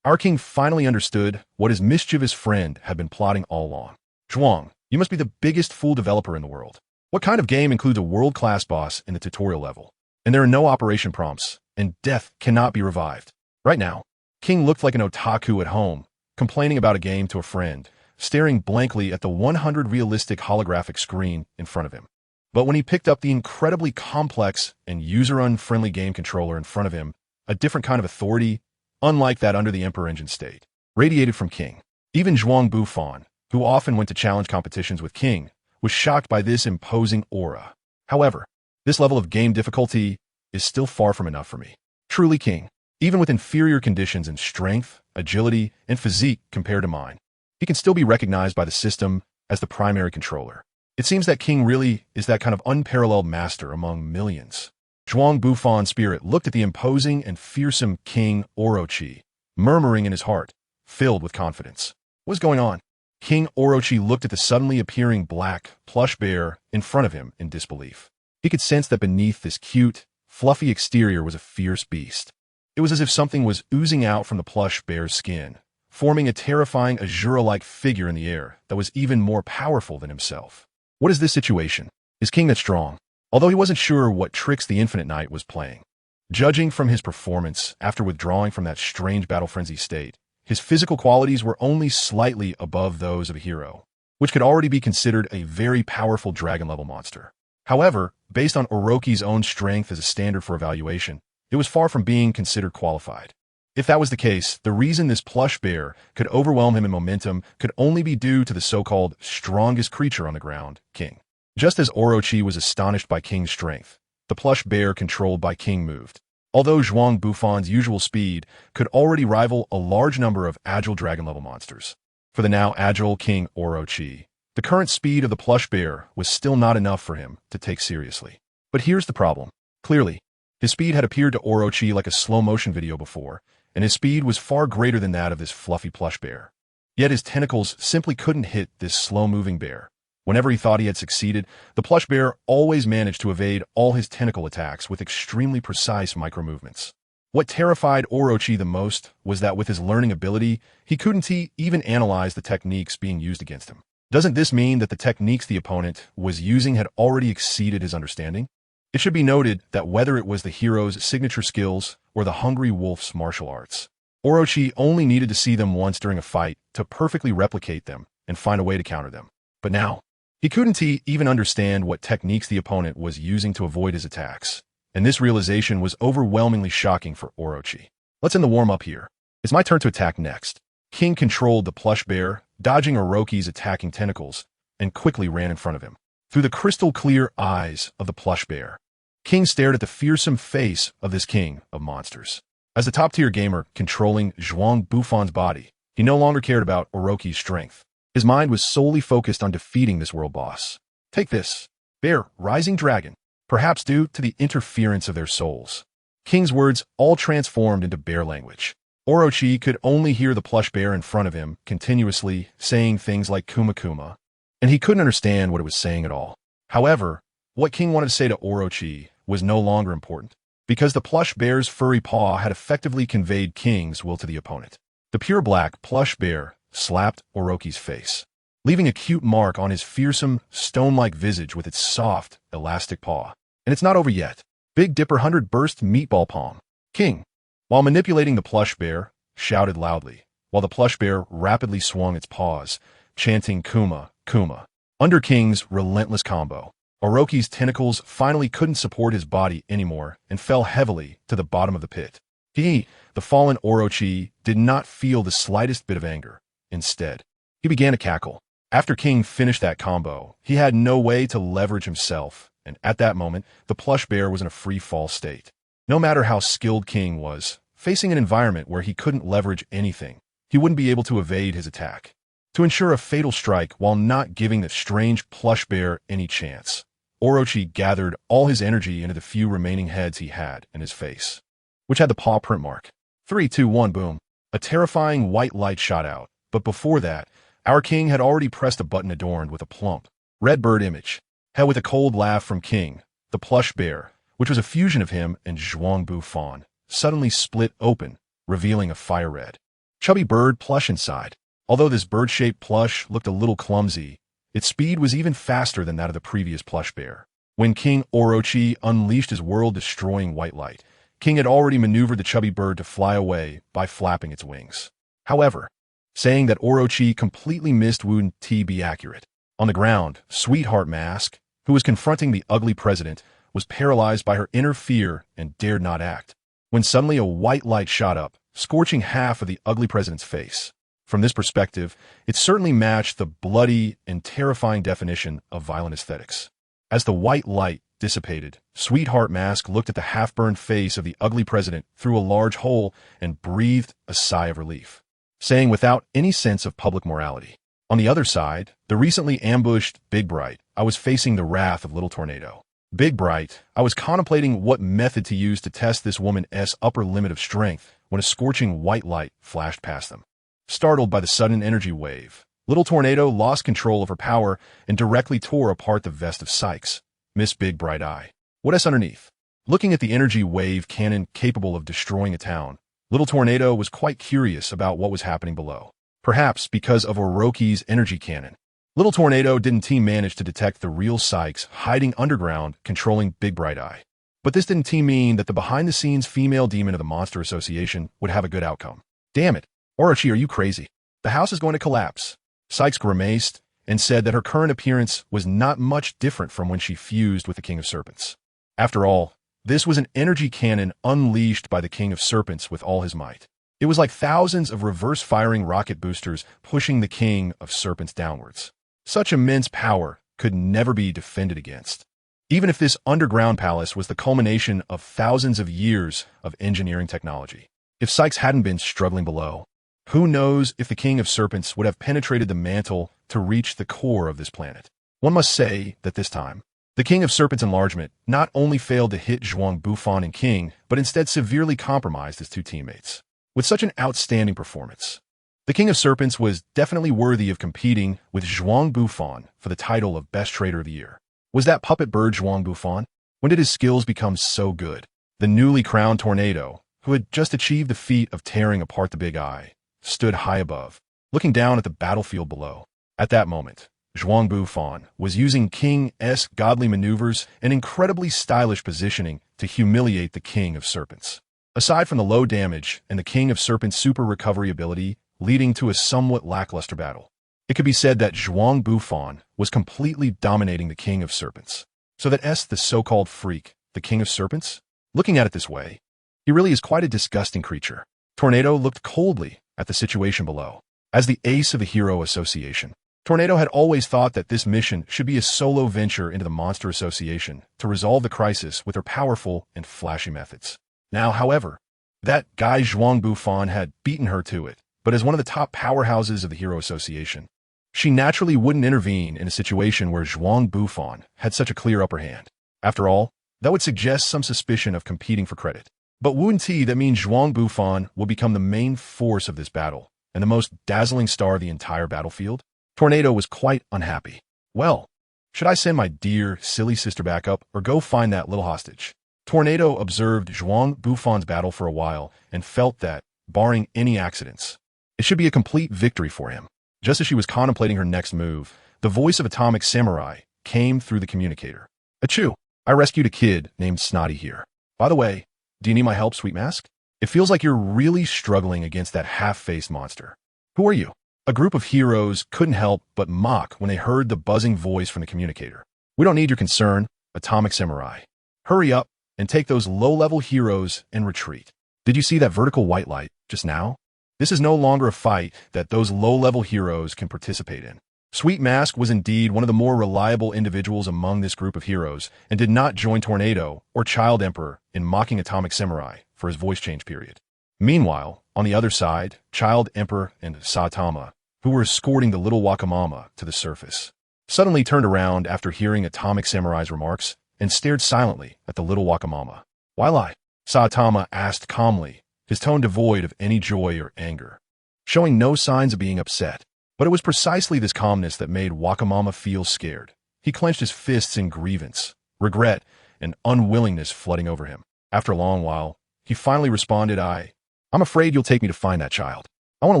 our king finally understood what his mischievous friend had been plotting all along. Zhuang, you must be the biggest fool developer in the world. What kind of game includes a world-class boss in the tutorial level? And there are no operation prompts, and death cannot be revived. Right now, King looked like an otaku at home, complaining about a game to a friend, staring blankly at the 100 realistic holographic screen in front of him. But when he picked up the incredibly complex and user-unfriendly game controller in front of him, a different kind of authority, unlike that under the Emperor Engine state, radiated from King. Even Zhuang Bufan, who often went to challenge competitions with King, was shocked by this imposing aura. However, this level of game difficulty is still far from enough for me. Truly King, even with inferior conditions in strength, agility, and physique compared to mine, he can still be recognized by the system as the primary controller. It seems that King really is that kind of unparalleled master among millions. Zhuang Bufan's spirit looked at the imposing and fearsome King Orochi, murmuring in his heart, filled with confidence. What's going on? King Orochi looked at the suddenly appearing black, plush bear in front of him in disbelief. He could sense that beneath this cute, fluffy exterior was a fierce beast. It was as if something was oozing out from the plush bear's skin, forming a terrifying Azura-like figure in the air that was even more powerful than himself. What is this situation? Is King that strong? Although he wasn't sure what tricks the Infinite Knight was playing. Judging from his performance after withdrawing from that strange battle frenzy state, his physical qualities were only slightly above those of a hero, which could already be considered a very powerful dragon-level monster. However, based on Orochi's own strength as a standard for evaluation, it was far from being considered qualified. If that was the case, the reason this plush bear could overwhelm him in momentum could only be due to the so-called strongest creature on the ground, King. Just as Orochi was astonished by King's strength, the plush bear controlled by King moved. Although Zhuang Bufan's usual speed could already rival a large number of agile dragon-level monsters. For the now agile King Orochi, the current speed of the plush bear was still not enough for him to take seriously. But here's the problem. Clearly, his speed had appeared to Orochi like a slow-motion video before, and his speed was far greater than that of this fluffy plush bear. Yet his tentacles simply couldn't hit this slow-moving bear. Whenever he thought he had succeeded, the plush bear always managed to evade all his tentacle attacks with extremely precise micro-movements. What terrified Orochi the most was that with his learning ability, he couldn't even analyze the techniques being used against him. Doesn't this mean that the techniques the opponent was using had already exceeded his understanding? It should be noted that whether it was the hero's signature skills or the Hungry Wolf's martial arts, Orochi only needed to see them once during a fight to perfectly replicate them and find a way to counter them. But now, he couldn't even understand what techniques the opponent was using to avoid his attacks, and this realization was overwhelmingly shocking for Orochi. Let's end the warm-up here. It's my turn to attack next. King controlled the plush bear, dodging Orochi's attacking tentacles, and quickly ran in front of him. Through the crystal-clear eyes of the plush bear, King stared at the fearsome face of this king of monsters. As the top-tier gamer controlling Zhuang Bufan's body, he no longer cared about Orochi's strength. His mind was solely focused on defeating this world boss. Take this, bear, rising dragon, perhaps due to the interference of their souls. King's words all transformed into bear language. Orochi could only hear the plush bear in front of him continuously saying things like Kuma Kuma, and he couldn't understand what it was saying at all. However, what King wanted to say to Orochi was no longer important, because the plush bear's furry paw had effectively conveyed King's will to the opponent. The pure black plush bear slapped Orochi's face, leaving a cute mark on his fearsome, stone-like visage with its soft, elastic paw. And it's not over yet. Big Dipper 100 burst meatball palm. King, while manipulating the plush bear, shouted loudly, while the plush bear rapidly swung its paws, chanting Kuma, Kuma. Under King's relentless combo, Orochi's tentacles finally couldn't support his body anymore and fell heavily to the bottom of the pit. He, the fallen Orochi, did not feel the slightest bit of anger. Instead, he began to cackle. After King finished that combo, he had no way to leverage himself, and at that moment, the plush bear was in a free-fall state. No matter how skilled King was, facing an environment where he couldn't leverage anything, he wouldn't be able to evade his attack. To ensure a fatal strike while not giving the strange plush bear any chance, Orochi gathered all his energy into the few remaining heads he had in his face, which had the paw print mark. 3, 2, 1, boom. A terrifying white light shot out. But before that, our king had already pressed a button adorned with a plump, red bird image. Held with a cold laugh from King, the plush bear, which was a fusion of him and Zhuang Bufan, suddenly split open, revealing a fire red, chubby bird plush inside. Although this bird-shaped plush looked a little clumsy, its speed was even faster than that of the previous plush bear. When King Orochi unleashed his world-destroying white light, King had already maneuvered the chubby bird to fly away by flapping its wings. However, saying that Orochi completely missed wouldn't be accurate. On the ground, Sweetheart Mask, who was confronting the ugly president, was paralyzed by her inner fear and dared not act, when suddenly a white light shot up, scorching half of the ugly president's face. From this perspective, it certainly matched the bloody and terrifying definition of violent aesthetics. As the white light dissipated, Sweetheart Mask looked at the half-burned face of the ugly president through a large hole and breathed a sigh of relief, saying without any sense of public morality. On the other side, the recently ambushed Big Bright, I was facing the wrath of Little Tornado. Big Bright, I was contemplating what method to use to test this woman's upper limit of strength when a scorching white light flashed past them. Startled by the sudden energy wave, Little Tornado lost control of her power and directly tore apart the vest of Sykes, Miss Big Bright Eye. What's underneath? Looking at the energy wave cannon capable of destroying a town, Little Tornado was quite curious about what was happening below. Perhaps because of Orochi's energy cannon. Little Tornado didn't manage to detect the real Sykes hiding underground controlling Big Bright Eye. But this didn't mean that the behind-the-scenes female demon of the Monster Association would have a good outcome. Damn it. Orochi, are you crazy? The house is going to collapse. Sykes grimaced and said that her current appearance was not much different from when she fused with the King of Serpents. After all, this was an energy cannon unleashed by the King of Serpents with all his might. It was like thousands of reverse-firing rocket boosters pushing the King of Serpents downwards. Such immense power could never be defended against, even if this underground palace was the culmination of thousands of years of engineering technology. If Sykes hadn't been struggling below, who knows if the King of Serpents would have penetrated the mantle to reach the core of this planet. One must say that this time, the King of Serpents' enlargement not only failed to hit Zhuang Bufan and King, but instead severely compromised his two teammates. With such an outstanding performance, the King of Serpents was definitely worthy of competing with Zhuang Bufan for the title of Best Trader of the Year. Was that puppet bird Zhuang Bufan? When did his skills become so good? The newly crowned Tornado, who had just achieved the feat of tearing apart the Big Eye, stood high above, looking down at the battlefield below. At that moment, Zhuang Bufan was using King's godly maneuvers and incredibly stylish positioning to humiliate the King of Serpents. Aside from the low damage and the King of Serpents' super recovery ability leading to a somewhat lackluster battle, it could be said that Zhuang Bufan was completely dominating the King of Serpents. So that the so-called freak, the King of Serpents? Looking at it this way, he really is quite a disgusting creature. Tornado looked coldly at the situation below. As the ace of the Hero Association, Tornado had always thought that this mission should be a solo venture into the Monster Association to resolve the crisis with her powerful and flashy methods. Now, however, that guy Zhuang Bufan had beaten her to it, but as one of the top powerhouses of the Hero Association, she naturally wouldn't intervene in a situation where Zhuang Bufan had such a clear upper hand. After all, that would suggest some suspicion of competing for credit. But wouldn't that mean Zhuang Bufan will become the main force of this battle and the most dazzling star of the entire battlefield? Tornado was quite unhappy. Well, should I send my dear, silly sister back up or go find that little hostage? Tornado observed Zhuang Bufan's battle for a while and felt that, barring any accidents, it should be a complete victory for him. Just as she was contemplating her next move, the voice of Atomic Samurai came through the communicator. Achoo! I rescued a kid named Snotty here. By the way, do you need my help, Sweet Mask? It feels like you're really struggling against that half-faced monster. Who are you? A group of heroes couldn't help but mock when they heard the buzzing voice from the communicator. We don't need your concern, Atomic Samurai. Hurry up and take those low-level heroes and retreat. Did you see that vertical white light just now? This is no longer a fight that those low-level heroes can participate in. Sweet Mask was indeed one of the more reliable individuals among this group of heroes and did not join Tornado or Child Emperor in mocking Atomic Samurai for his voice change period. Meanwhile, on the other side, Child Emperor and Saitama, who were escorting the little Wakamama to the surface, suddenly turned around after hearing Atomic Samurai's remarks and stared silently at the little Wakamama. Why lie? Saitama asked calmly, his tone devoid of any joy or anger, showing no signs of being upset. But it was precisely this calmness that made Wakamama feel scared. He clenched his fists in grievance, regret, and unwillingness flooding over him. After a long while, he finally responded, I'm afraid you'll take me to find that child. I want to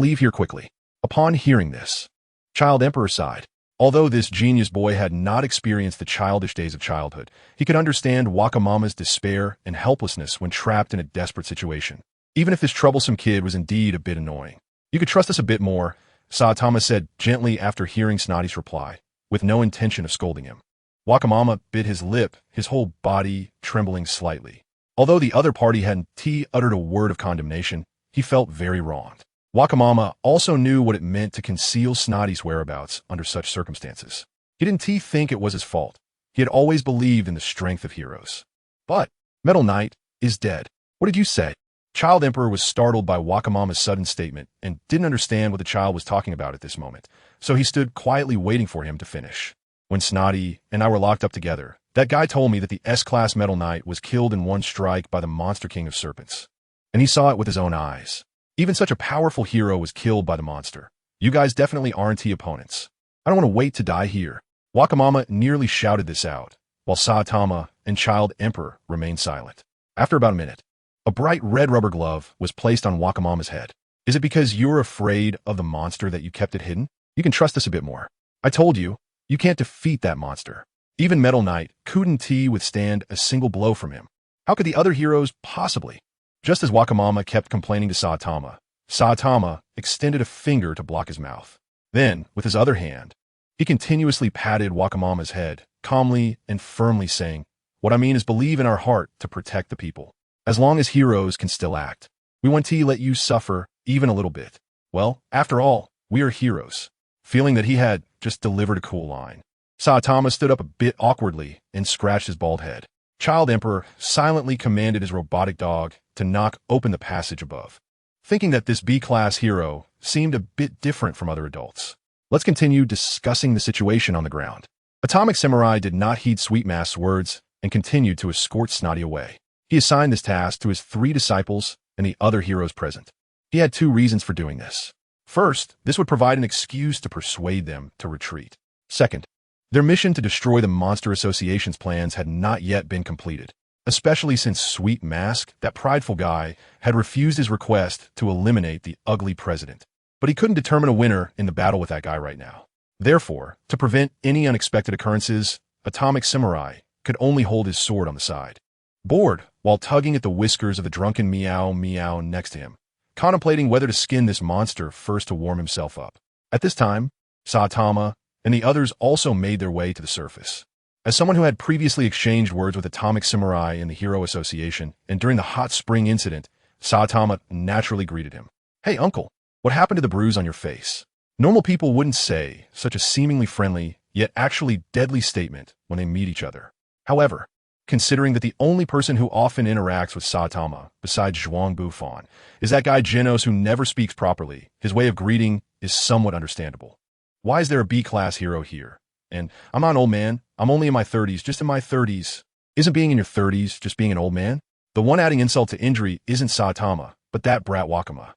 leave here quickly. Upon hearing this, Child Emperor sighed. Although this genius boy had not experienced the childish days of childhood, he could understand Wakamama's despair and helplessness when trapped in a desperate situation. Even if this troublesome kid was indeed a bit annoying. You could trust us a bit more, Saitama said gently after hearing Snotty's reply, with no intention of scolding him. Wakamama bit his lip, his whole body trembling slightly. Although the other party hadn't uttered a word of condemnation, he felt very wronged. Wakamama also knew what it meant to conceal Snotty's whereabouts under such circumstances. He didn't think it was his fault. He had always believed in the strength of heroes. But Metal Knight is dead. What did you say? Child Emperor was startled by Wakamama's sudden statement and didn't understand what the child was talking about at this moment, so he stood quietly waiting for him to finish. When Snotty and I were locked up together, that guy told me that the S-Class Metal Knight was killed in one strike by the Monster King of Serpents. And he saw it with his own eyes. Even such a powerful hero was killed by the monster. You guys definitely aren't opponents. I don't want to wait to die here. Wakamama nearly shouted this out, while Saitama and Child Emperor remained silent. After about a minute, a bright red rubber glove was placed on Wakamama's head. Is it because you're afraid of the monster that you kept it hidden? You can trust us a bit more. I told you, you can't defeat that monster. Even Metal Knight couldn't withstand a single blow from him. How could the other heroes possibly? Just as Wakamama kept complaining to Saitama, Saitama extended a finger to block his mouth. Then, with his other hand, he continuously patted Wakamama's head, calmly and firmly saying, "What I mean is believe in our heart to protect the people. As long as heroes can still act, we want to let you suffer even a little bit. Well, after all, we are heroes." Feeling that he had just delivered a cool line, Saitama stood up a bit awkwardly and scratched his bald head. Child Emperor silently commanded his robotic dog to knock open the passage above, thinking that this B-class hero seemed a bit different from other adults. Let's continue discussing the situation on the ground. Atomic Samurai did not heed Sweet Mask's words and continued to escort Snotty away. He assigned this task to his 3 disciples and the other heroes present. He had 2 reasons for doing this. First, this would provide an excuse to persuade them to retreat. Second, their mission to destroy the Monster Association's plans had not yet been completed, especially since Sweet Mask, that prideful guy, had refused his request to eliminate the ugly president. But he couldn't determine a winner in the battle with that guy right now. Therefore, to prevent any unexpected occurrences, Atomic Samurai could only hold his sword on the side. Bored, while tugging at the whiskers of the drunken meow meow next to him, contemplating whether to skin this monster first to warm himself up. At this time, Saitama and the others also made their way to the surface. As someone who had previously exchanged words with Atomic Samurai in the Hero Association and during the hot spring incident, Saitama naturally greeted him. "Hey, uncle, what happened to the bruise on your face?" Normal people wouldn't say such a seemingly friendly, yet actually deadly statement when they meet each other. However, considering that the only person who often interacts with Saitama, besides Zhuang Bufan, is that guy Genos who never speaks properly, his way of greeting is somewhat understandable. Why is there a B-class hero here? And I'm not an old man, I'm only in my 30s, just in my 30s. Isn't being in your 30s just being an old man? The one adding insult to injury isn't Saitama, but that brat Wakama.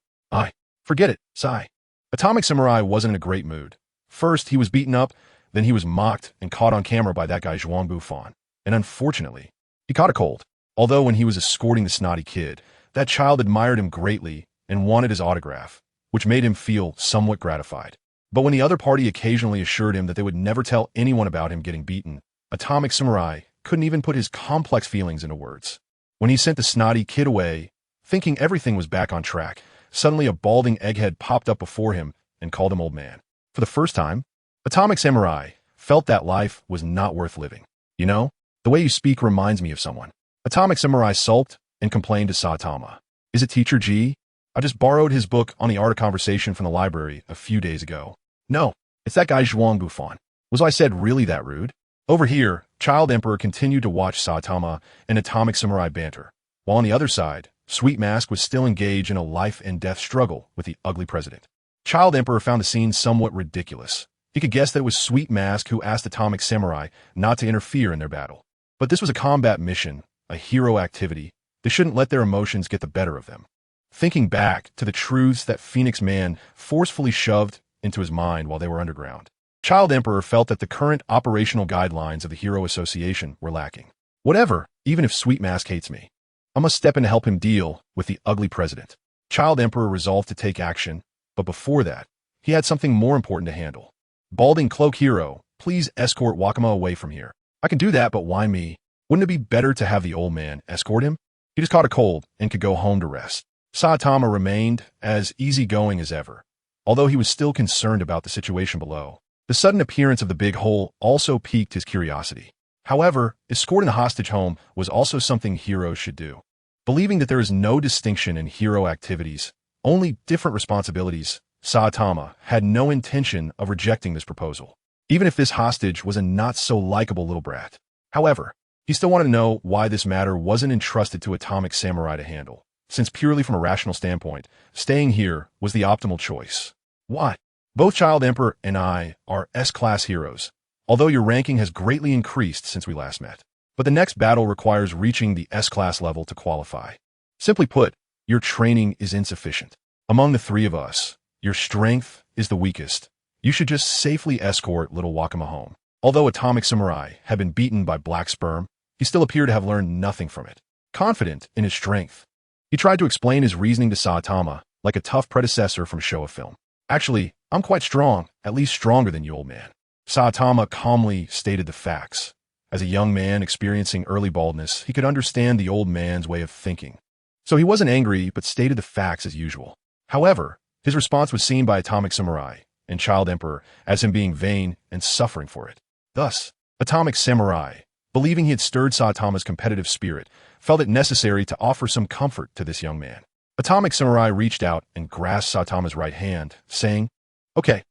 Forget it, sigh. Atomic Samurai wasn't in a great mood. First, he was beaten up, then he was mocked and caught on camera by that guy Zhuang Bufan. And unfortunately, he caught a cold. Although when he was escorting the snotty kid, that child admired him greatly and wanted his autograph, which made him feel somewhat gratified. But when the other party occasionally assured him that they would never tell anyone about him getting beaten, Atomic Samurai couldn't even put his complex feelings into words. When he sent the snotty kid away, thinking everything was back on track, suddenly a balding egghead popped up before him and called him old man. For the first time, Atomic Samurai felt that life was not worth living. "You know, the way you speak reminds me of someone." Atomic Samurai sulked and complained to Saitama. "Is it Teacher G? I just borrowed his book on the art of conversation from the library a few days ago." "No, it's that guy Zhuang Bufan." "Was what I said really that rude?" Over here, Child Emperor continued to watch Saitama and Atomic Samurai banter, while on the other side, Sweet Mask was still engaged in a life-and-death struggle with the ugly president. Child Emperor found the scene somewhat ridiculous. He could guess that it was Sweet Mask who asked Atomic Samurai not to interfere in their battle. But this was a combat mission, a hero activity. They shouldn't let their emotions get the better of them. Thinking back to the truths that Phoenix Man forcefully shoved into his mind while they were underground, Child Emperor felt that the current operational guidelines of the Hero Association were lacking. Whatever, even if Sweet Mask hates me, I must step in to help him deal with the ugly president. Child Emperor resolved to take action, but before that, he had something more important to handle. Balding cloak hero, please escort Wakama away from here. I can do that, but why me? Wouldn't it be better to have the old man escort him? He just caught a cold and could go home to rest. Saitama remained as easygoing as ever, although he was still concerned about the situation below. The sudden appearance of the big hole also piqued his curiosity. However, escorting the hostage home was also something heroes should do. Believing that there is no distinction in hero activities, only different responsibilities, Saitama had no intention of rejecting this proposal, even if this hostage was a not-so-likable little brat. However, he still wanted to know why this matter wasn't entrusted to Atomic Samurai to handle, since purely from a rational standpoint, staying here was the optimal choice. Why? Both Child Emperor and I are S-class heroes, although your ranking has greatly increased since we last met. But the next battle requires reaching the S-class level to qualify. Simply put, your training is insufficient. Among the three of us, your strength is the weakest. You should just safely escort little Wakama home. Although Atomic Samurai had been beaten by Black Sperm, he still appeared to have learned nothing from it. Confident in his strength, he tried to explain his reasoning to Saitama like a tough predecessor from Showa film. Actually, I'm quite strong, at least stronger than you, old man. Saitama calmly stated the facts. As a young man experiencing early baldness, he could understand the old man's way of thinking. So he wasn't angry, but stated the facts as usual. However, his response was seen by Atomic Samurai and Child Emperor as him being vain and suffering for it. Thus, Atomic Samurai, believing he had stirred Saitama's competitive spirit, felt it necessary to offer some comfort to this young man. Atomic Samurai reached out and grasped Saitama's right hand, saying, Okay,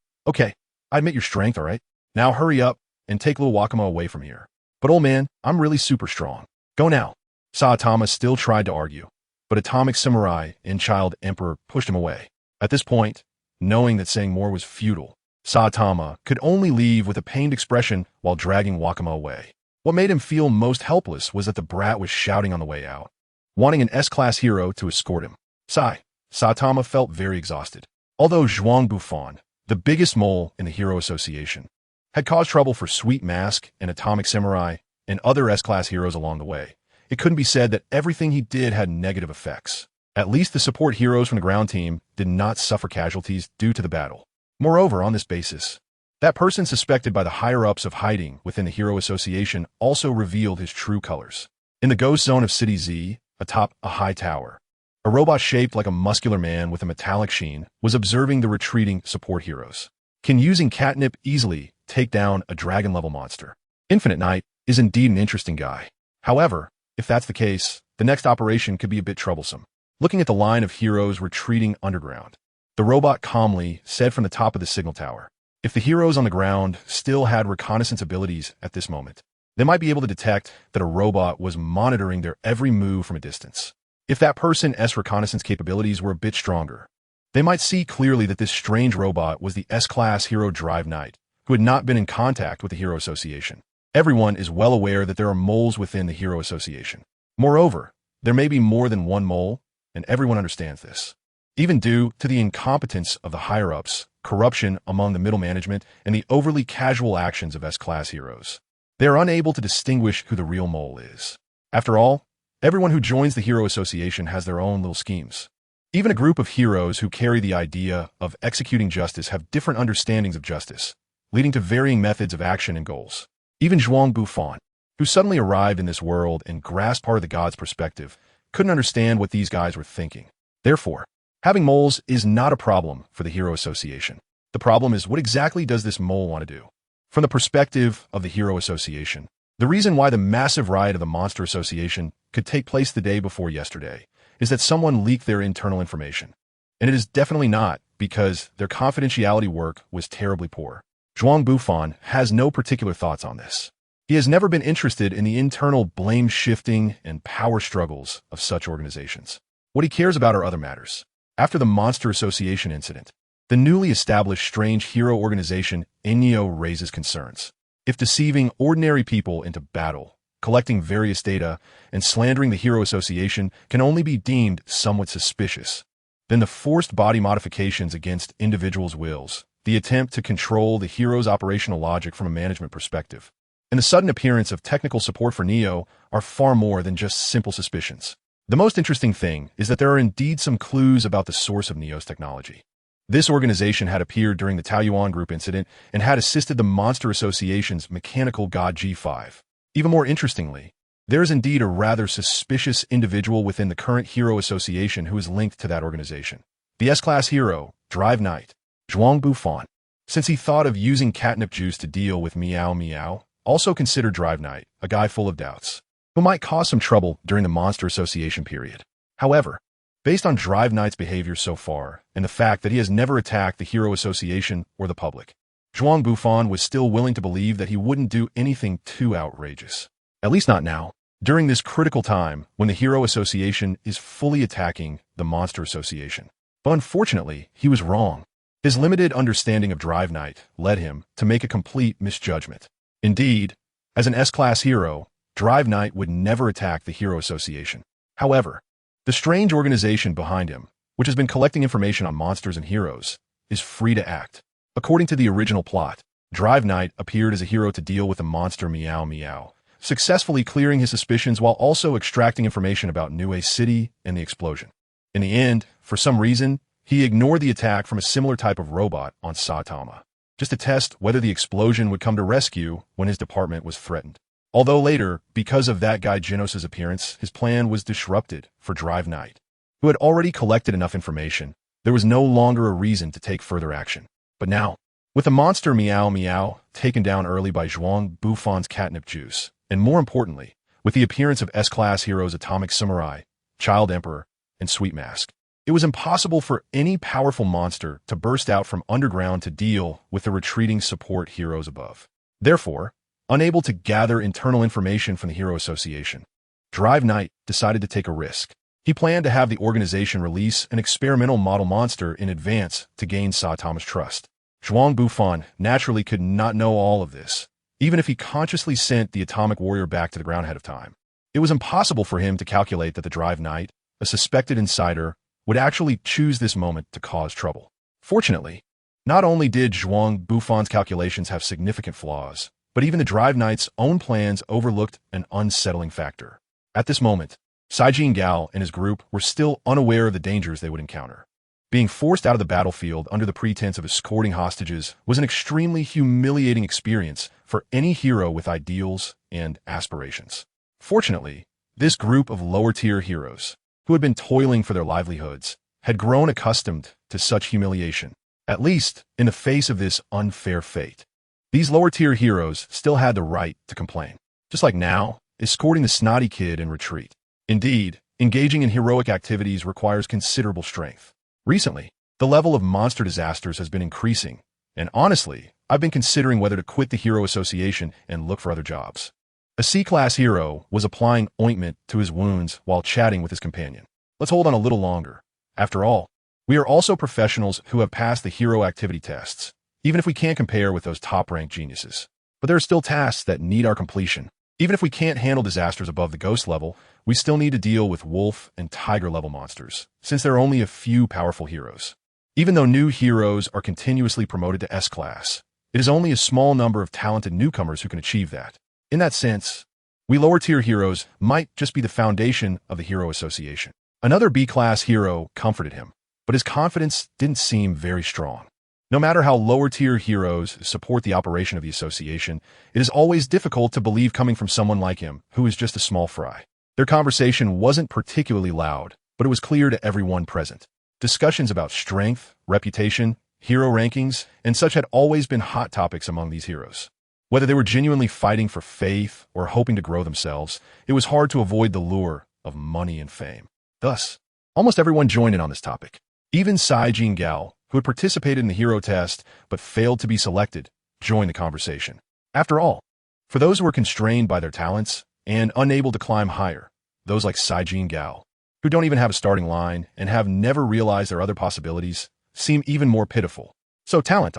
I admit your strength, all right? Now hurry up and take little Wakama away from here. But old man, I'm really super strong. Go now. Saitama still tried to argue, but Atomic Samurai and Child Emperor pushed him away. At this point, knowing that saying more was futile, Saitama could only leave with a pained expression while dragging Wakama away. What made him feel most helpless was that the brat was shouting on the way out, wanting an S-class hero to escort him. Saitama felt very exhausted. Although Zhuang Bufan, the biggest mole in the Hero Association, had caused trouble for Sweet Mask and Atomic Samurai and other S-class heroes along the way, it couldn't be said that everything he did had negative effects. At least the support heroes from the ground team did not suffer casualties due to the battle. Moreover, on this basis, that person suspected by the higher-ups of hiding within the Hero Association also revealed his true colors. In the ghost zone of City Z, atop a high tower, a robot shaped like a muscular man with a metallic sheen was observing the retreating support heroes. Can using catnip easily take down a dragon-level monster? Infinite Knight is indeed an interesting guy. However, if that's the case, the next operation could be a bit troublesome. Looking at the line of heroes retreating underground, the robot calmly said from the top of the signal tower, if the heroes on the ground still had reconnaissance abilities at this moment, they might be able to detect that a robot was monitoring their every move from a distance. If that person's reconnaissance capabilities were a bit stronger, they might see clearly that this strange robot was the S-class hero Drive Knight, who had not been in contact with the Hero Association. Everyone is well aware that there are moles within the Hero Association. Moreover, there may be more than one mole, and everyone understands this. Even due to the incompetence of the higher-ups, corruption among the middle management, and the overly casual actions of S-class heroes, they are unable to distinguish who the real mole is. After all, everyone who joins the Hero Association has their own little schemes. Even a group of heroes who carry the idea of executing justice have different understandings of justice, leading to varying methods of action and goals. Even Zhuang Bufan, who suddenly arrived in this world and grasped part of the god's perspective, couldn't understand what these guys were thinking. Therefore, having moles is not a problem for the Hero Association. The problem is, what exactly does this mole want to do? From the perspective of the Hero Association, the reason why the massive riot of the Monster Association could take place the day before yesterday is that someone leaked their internal information. And it is definitely not because their confidentiality work was terribly poor. Zhuang Bufan has no particular thoughts on this. He has never been interested in the internal blame-shifting and power struggles of such organizations. What he cares about are other matters. After the Monster Association incident, the newly established strange hero organization Inyo raises concerns. If deceiving ordinary people into battle, collecting various data, and slandering the Hero Association can only be deemed somewhat suspicious, then the forced body modifications against individuals' wills, the attempt to control the hero's operational logic from a management perspective, and the sudden appearance of technical support for Neo are far more than just simple suspicions. The most interesting thing is that there are indeed some clues about the source of Neo's technology. This organization had appeared during the Taoyuan Group incident and had assisted the Monster Association's mechanical god G5. Even more interestingly, there is indeed a rather suspicious individual within the current Hero Association who is linked to that organization. The S-Class hero, Drive Knight, Zhuang Bufan. Since he thought of using catnip juice to deal with Meow Meow, also considered Drive Knight a guy full of doubts, who might cause some trouble during the Monster Association period. However, based on Drive Knight's behavior so far, and the fact that he has never attacked the Hero Association or the public, Zhuang Bufan was still willing to believe that he wouldn't do anything too outrageous. At least not now, during this critical time when the Hero Association is fully attacking the Monster Association. But unfortunately, he was wrong. His limited understanding of Drive Knight led him to make a complete misjudgment. Indeed, as an S-Class hero, Drive Knight would never attack the Hero Association. However, the strange organization behind him, which has been collecting information on monsters and heroes, is free to act. According to the original plot, Drive Knight appeared as a hero to deal with the monster Meow Meow, successfully clearing his suspicions while also extracting information about Niue City and the explosion. In the end, for some reason, he ignored the attack from a similar type of robot on Saitama, just to test whether the explosion would come to rescue when his department was threatened. Although later, because of that guy Genos' appearance, his plan was disrupted for Drive Knight, who had already collected enough information. There was no longer a reason to take further action. But now, with the monster Meow Meow taken down early by Zhuang Bufan's catnip juice, and more importantly, with the appearance of S-Class heroes Atomic Samurai, Child Emperor, and Sweet Mask, it was impossible for any powerful monster to burst out from underground to deal with the retreating support heroes above. Therefore, unable to gather internal information from the Hero Association, Drive Knight decided to take a risk. He planned to have the organization release an experimental model monster in advance to gain Saitama's trust. Zhuang Bufan naturally could not know all of this, even if he consciously sent the Atomic Warrior back to the ground ahead of time. It was impossible for him to calculate that the Drive Knight, a suspected insider, would actually choose this moment to cause trouble. Fortunately, not only did Zhuang Bufan's calculations have significant flaws, but even the Drive Knight's own plans overlooked an unsettling factor. At this moment, Sighed Gao and his group were still unaware of the dangers they would encounter. Being forced out of the battlefield under the pretense of escorting hostages was an extremely humiliating experience for any hero with ideals and aspirations. Fortunately, this group of lower-tier heroes, who had been toiling for their livelihoods, had grown accustomed to such humiliation, at least in the face of this unfair fate. These lower-tier heroes still had the right to complain, just like now, escorting the snotty kid in retreat. Indeed, engaging in heroic activities requires considerable strength. Recently, the level of monster disasters has been increasing, and honestly, I've been considering whether to quit the Hero Association and look for other jobs. A C-Class hero was applying ointment to his wounds while chatting with his companion. Let's hold on a little longer. After all, we are also professionals who have passed the hero activity tests, even if we can't compare with those top-ranked geniuses. But there are still tasks that need our completion. Even if we can't handle disasters above the ghost level, we still need to deal with wolf and tiger level monsters, since there are only a few powerful heroes. Even though new heroes are continuously promoted to S-Class, it is only a small number of talented newcomers who can achieve that. In that sense, we lower-tier heroes might just be the foundation of the Hero Association. Another B-Class hero comforted him, but his confidence didn't seem very strong. No matter how lower-tier heroes support the operation of the association, it is always difficult to believe coming from someone like him, who is just a small fry. Their conversation wasn't particularly loud, but it was clear to everyone present. Discussions about strength, reputation, hero rankings, and such had always been hot topics among these heroes. Whether they were genuinely fighting for faith or hoping to grow themselves, it was hard to avoid the lure of money and fame. Thus, almost everyone joined in on this topic. Even Sighed Gao, who had participated in the hero test but failed to be selected, joined the conversation. After all, for those who are constrained by their talents and unable to climb higher, those like Sighed Gao, who don't even have a starting line and have never realized their other possibilities, seem even more pitiful. So talent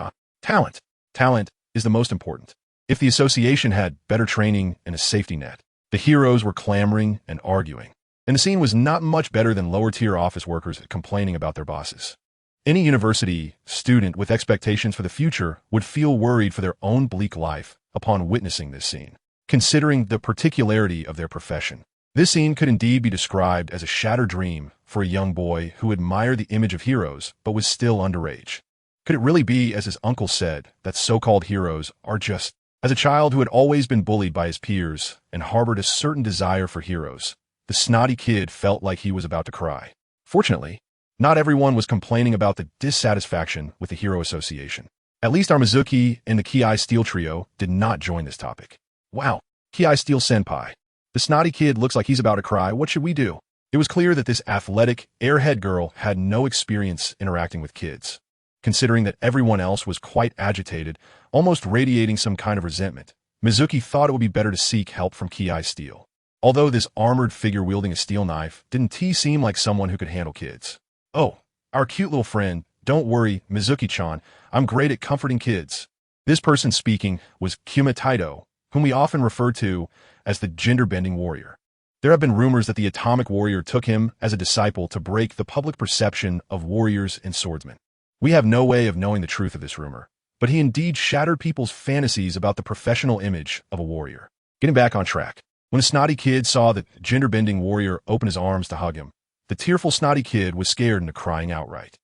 is the most important. If the association had better training and a safety net, the heroes were clamoring and arguing, and the scene was not much better than lower-tier office workers complaining about their bosses. Any university student with expectations for the future would feel worried for their own bleak life upon witnessing this scene, considering the particularity of their profession. This scene could indeed be described as a shattered dream for a young boy who admired the image of heroes but was still underage. Could it really be, as his uncle said, that so-called heroes are just... As a child who had always been bullied by his peers and harbored a certain desire for heroes, the snotty kid felt like he was about to cry. Fortunately, not everyone was complaining about the dissatisfaction with the Hero Association. At least our Mizuki and the Ki Steel trio did not join this topic. Wow, Ki Steel senpai. The snotty kid looks like he's about to cry. What should we do? It was clear that this athletic, airhead girl had no experience interacting with kids. Considering that everyone else was quite agitated, almost radiating some kind of resentment, Mizuki thought it would be better to seek help from Ki Steel. Although this armored figure wielding a steel knife didn't seem like someone who could handle kids. Oh, our cute little friend, don't worry, Mizuki-chan, I'm great at comforting kids. This person speaking was Kuma Taito, whom we often refer to as the gender-bending warrior. There have been rumors that the Atomic Warrior took him as a disciple to break the public perception of warriors and swordsmen. We have no way of knowing the truth of this rumor, but he indeed shattered people's fantasies about the professional image of a warrior. Getting back on track, when a snotty kid saw the gender-bending warrior open his arms to hug him, the tearful snotty kid was scared into crying outright.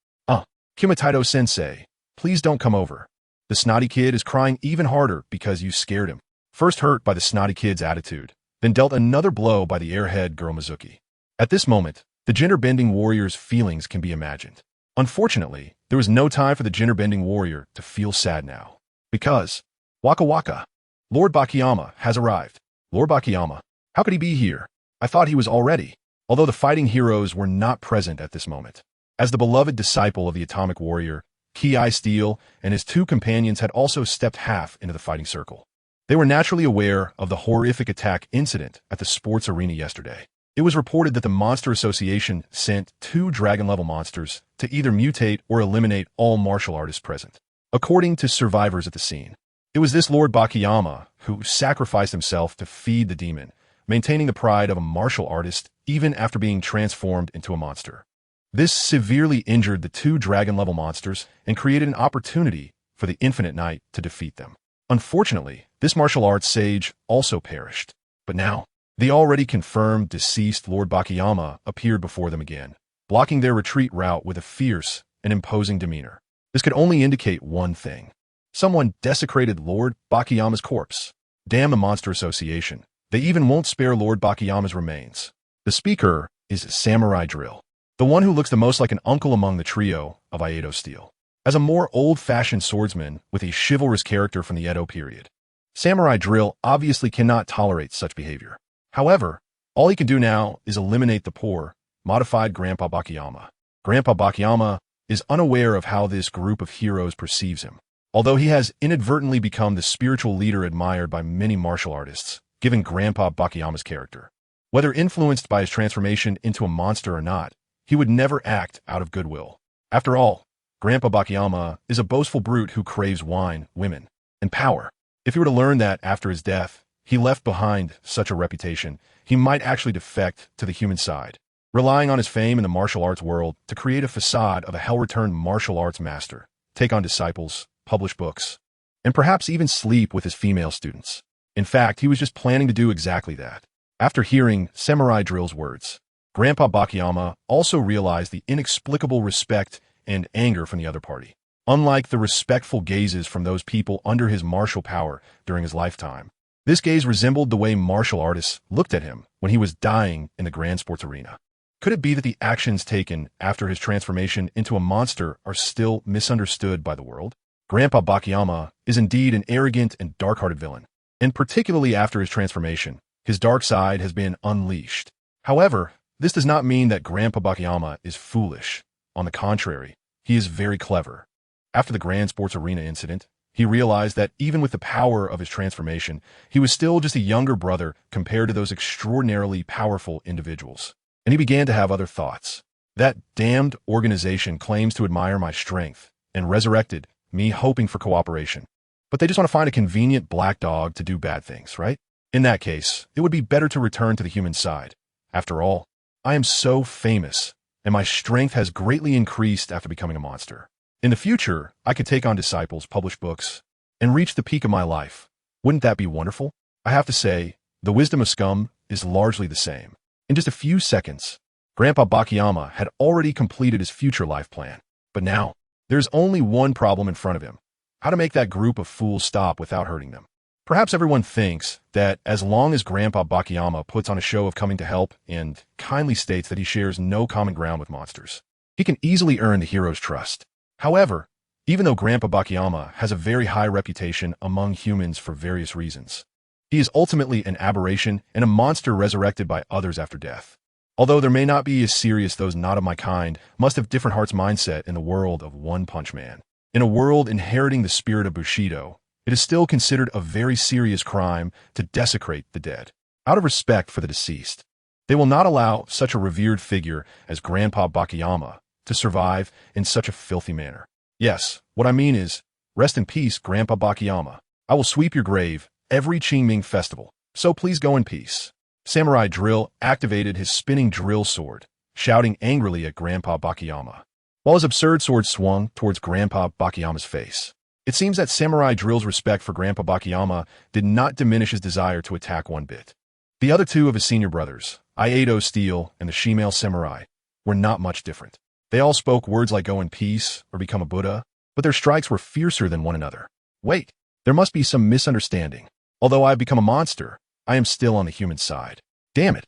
Kuma Taito-sensei, please don't come over. The snotty kid is crying even harder because you scared him. First hurt by the snotty kid's attitude, then dealt another blow by the airhead girl Mizuki. At this moment, the gender-bending warrior's feelings can be imagined. Unfortunately, there was no time for the gender-bending warrior to feel sad now. Because, Waka Waka, Lord Bakayama has arrived. Lord Bakayama, how could he be here? I thought he was already. Although the fighting heroes were not present at this moment. As the beloved disciple of the Atomic Warrior, Ki Steel and his two companions had also stepped half into the fighting circle. They were naturally aware of the horrific attack incident at the sports arena yesterday. It was reported that the Monster Association sent 2 dragon-level monsters to either mutate or eliminate all martial artists present. According to survivors at the scene, it was this Lord Bakayama who sacrificed himself to feed the demon, maintaining the pride of a martial artist even after being transformed into a monster. This severely injured the 2 dragon-level monsters and created an opportunity for the Infinite Knight to defeat them. Unfortunately, this martial arts sage also perished. But now, the already confirmed deceased Lord Bakayama appeared before them again, blocking their retreat route with a fierce and imposing demeanor. This could only indicate one thing. Someone desecrated Lord Bakayama's corpse. Damn the Monster Association. They even won't spare Lord Bakayama's remains. The speaker is Samurai Drill, the one who looks the most like an uncle among the trio of Iaedo Steel. As a more old-fashioned swordsman with a chivalrous character from the Edo period, Samurai Drill obviously cannot tolerate such behavior. However, all he can do now is eliminate the poor, modified Grandpa Bakayama. Grandpa Bakayama is unaware of how this group of heroes perceives him, although he has inadvertently become the spiritual leader admired by many martial artists, given Grandpa Bakayama's character. Whether influenced by his transformation into a monster or not, he would never act out of goodwill. After all, Grandpa Bakayama is a boastful brute who craves wine, women, and power. If he were to learn that after his death, he left behind such a reputation, he might actually defect to the human side, relying on his fame in the martial arts world to create a facade of a hell-returned martial arts master, take on disciples, publish books, and perhaps even sleep with his female students. In fact, he was just planning to do exactly that. After hearing Samurai Drill's words, Grandpa Bakayama also realized the inexplicable respect and anger from the other party. Unlike the respectful gazes from those people under his martial power during his lifetime, this gaze resembled the way martial artists looked at him when he was dying in the grand sports arena. Could it be that the actions taken after his transformation into a monster are still misunderstood by the world? Grandpa Bakayama is indeed an arrogant and dark-hearted villain, and particularly after his transformation, his dark side has been unleashed. However, this does not mean that Grandpa Bakayama is foolish. On the contrary, he is very clever. After the Grand Sports Arena incident, he realized that even with the power of his transformation, he was still just a younger brother compared to those extraordinarily powerful individuals. And he began to have other thoughts. That damned organization claims to admire my strength and resurrected me hoping for cooperation. But they just want to find a convenient black dog to do bad things, right? In that case, it would be better to return to the human side. After all, I am so famous, and my strength has greatly increased after becoming a monster. In the future, I could take on disciples, publish books, and reach the peak of my life. Wouldn't that be wonderful? I have to say, the wisdom of scum is largely the same. In just a few seconds, Grandpa Bakayama had already completed his future life plan. But now, there's only one problem in front of him: how to make that group of fools stop without hurting them. Perhaps everyone thinks that as long as Grandpa Bakayama puts on a show of coming to help and kindly states that he shares no common ground with monsters, he can easily earn the hero's trust. However, even though Grandpa Bakayama has a very high reputation among humans for various reasons, he is ultimately an aberration and a monster resurrected by others after death. Although there may not be as serious, those not of my kind must have different heart's mindset in the world of One Punch Man. In a world inheriting the spirit of Bushido, it is still considered a very serious crime to desecrate the dead. Out of respect for the deceased, they will not allow such a revered figure as Grandpa Bakayama to survive in such a filthy manner. Yes, what I mean is, rest in peace, Grandpa Bakayama. I will sweep your grave every Qingming festival, so please go in peace. Samurai Drill activated his spinning drill sword, shouting angrily at Grandpa Bakayama, while his absurd sword swung towards Grandpa Bakayama's face. It seems that Samurai Drill's respect for Grandpa Bakayama did not diminish his desire to attack one bit. The other two of his senior brothers, Iato Steel and the Shimale Samurai, were not much different. They all spoke words like go in peace or become a Buddha, but their strikes were fiercer than one another. Wait, there must be some misunderstanding. Although I have become a monster, I am still on the human side. Damn it.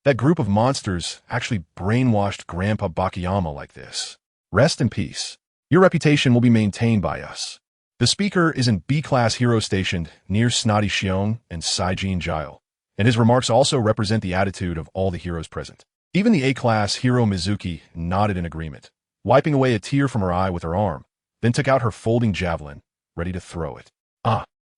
That group of monsters actually brainwashed Grandpa Bakayama like this. Rest in peace. Your reputation will be maintained by us. The speaker is an B-class hero stationed near Snotty Xiong and Saijin Jile, and his remarks also represent the attitude of all the heroes present. Even the A-class hero Mizuki nodded in agreement, wiping away a tear from her eye with her arm, then took out her folding javelin, ready to throw it.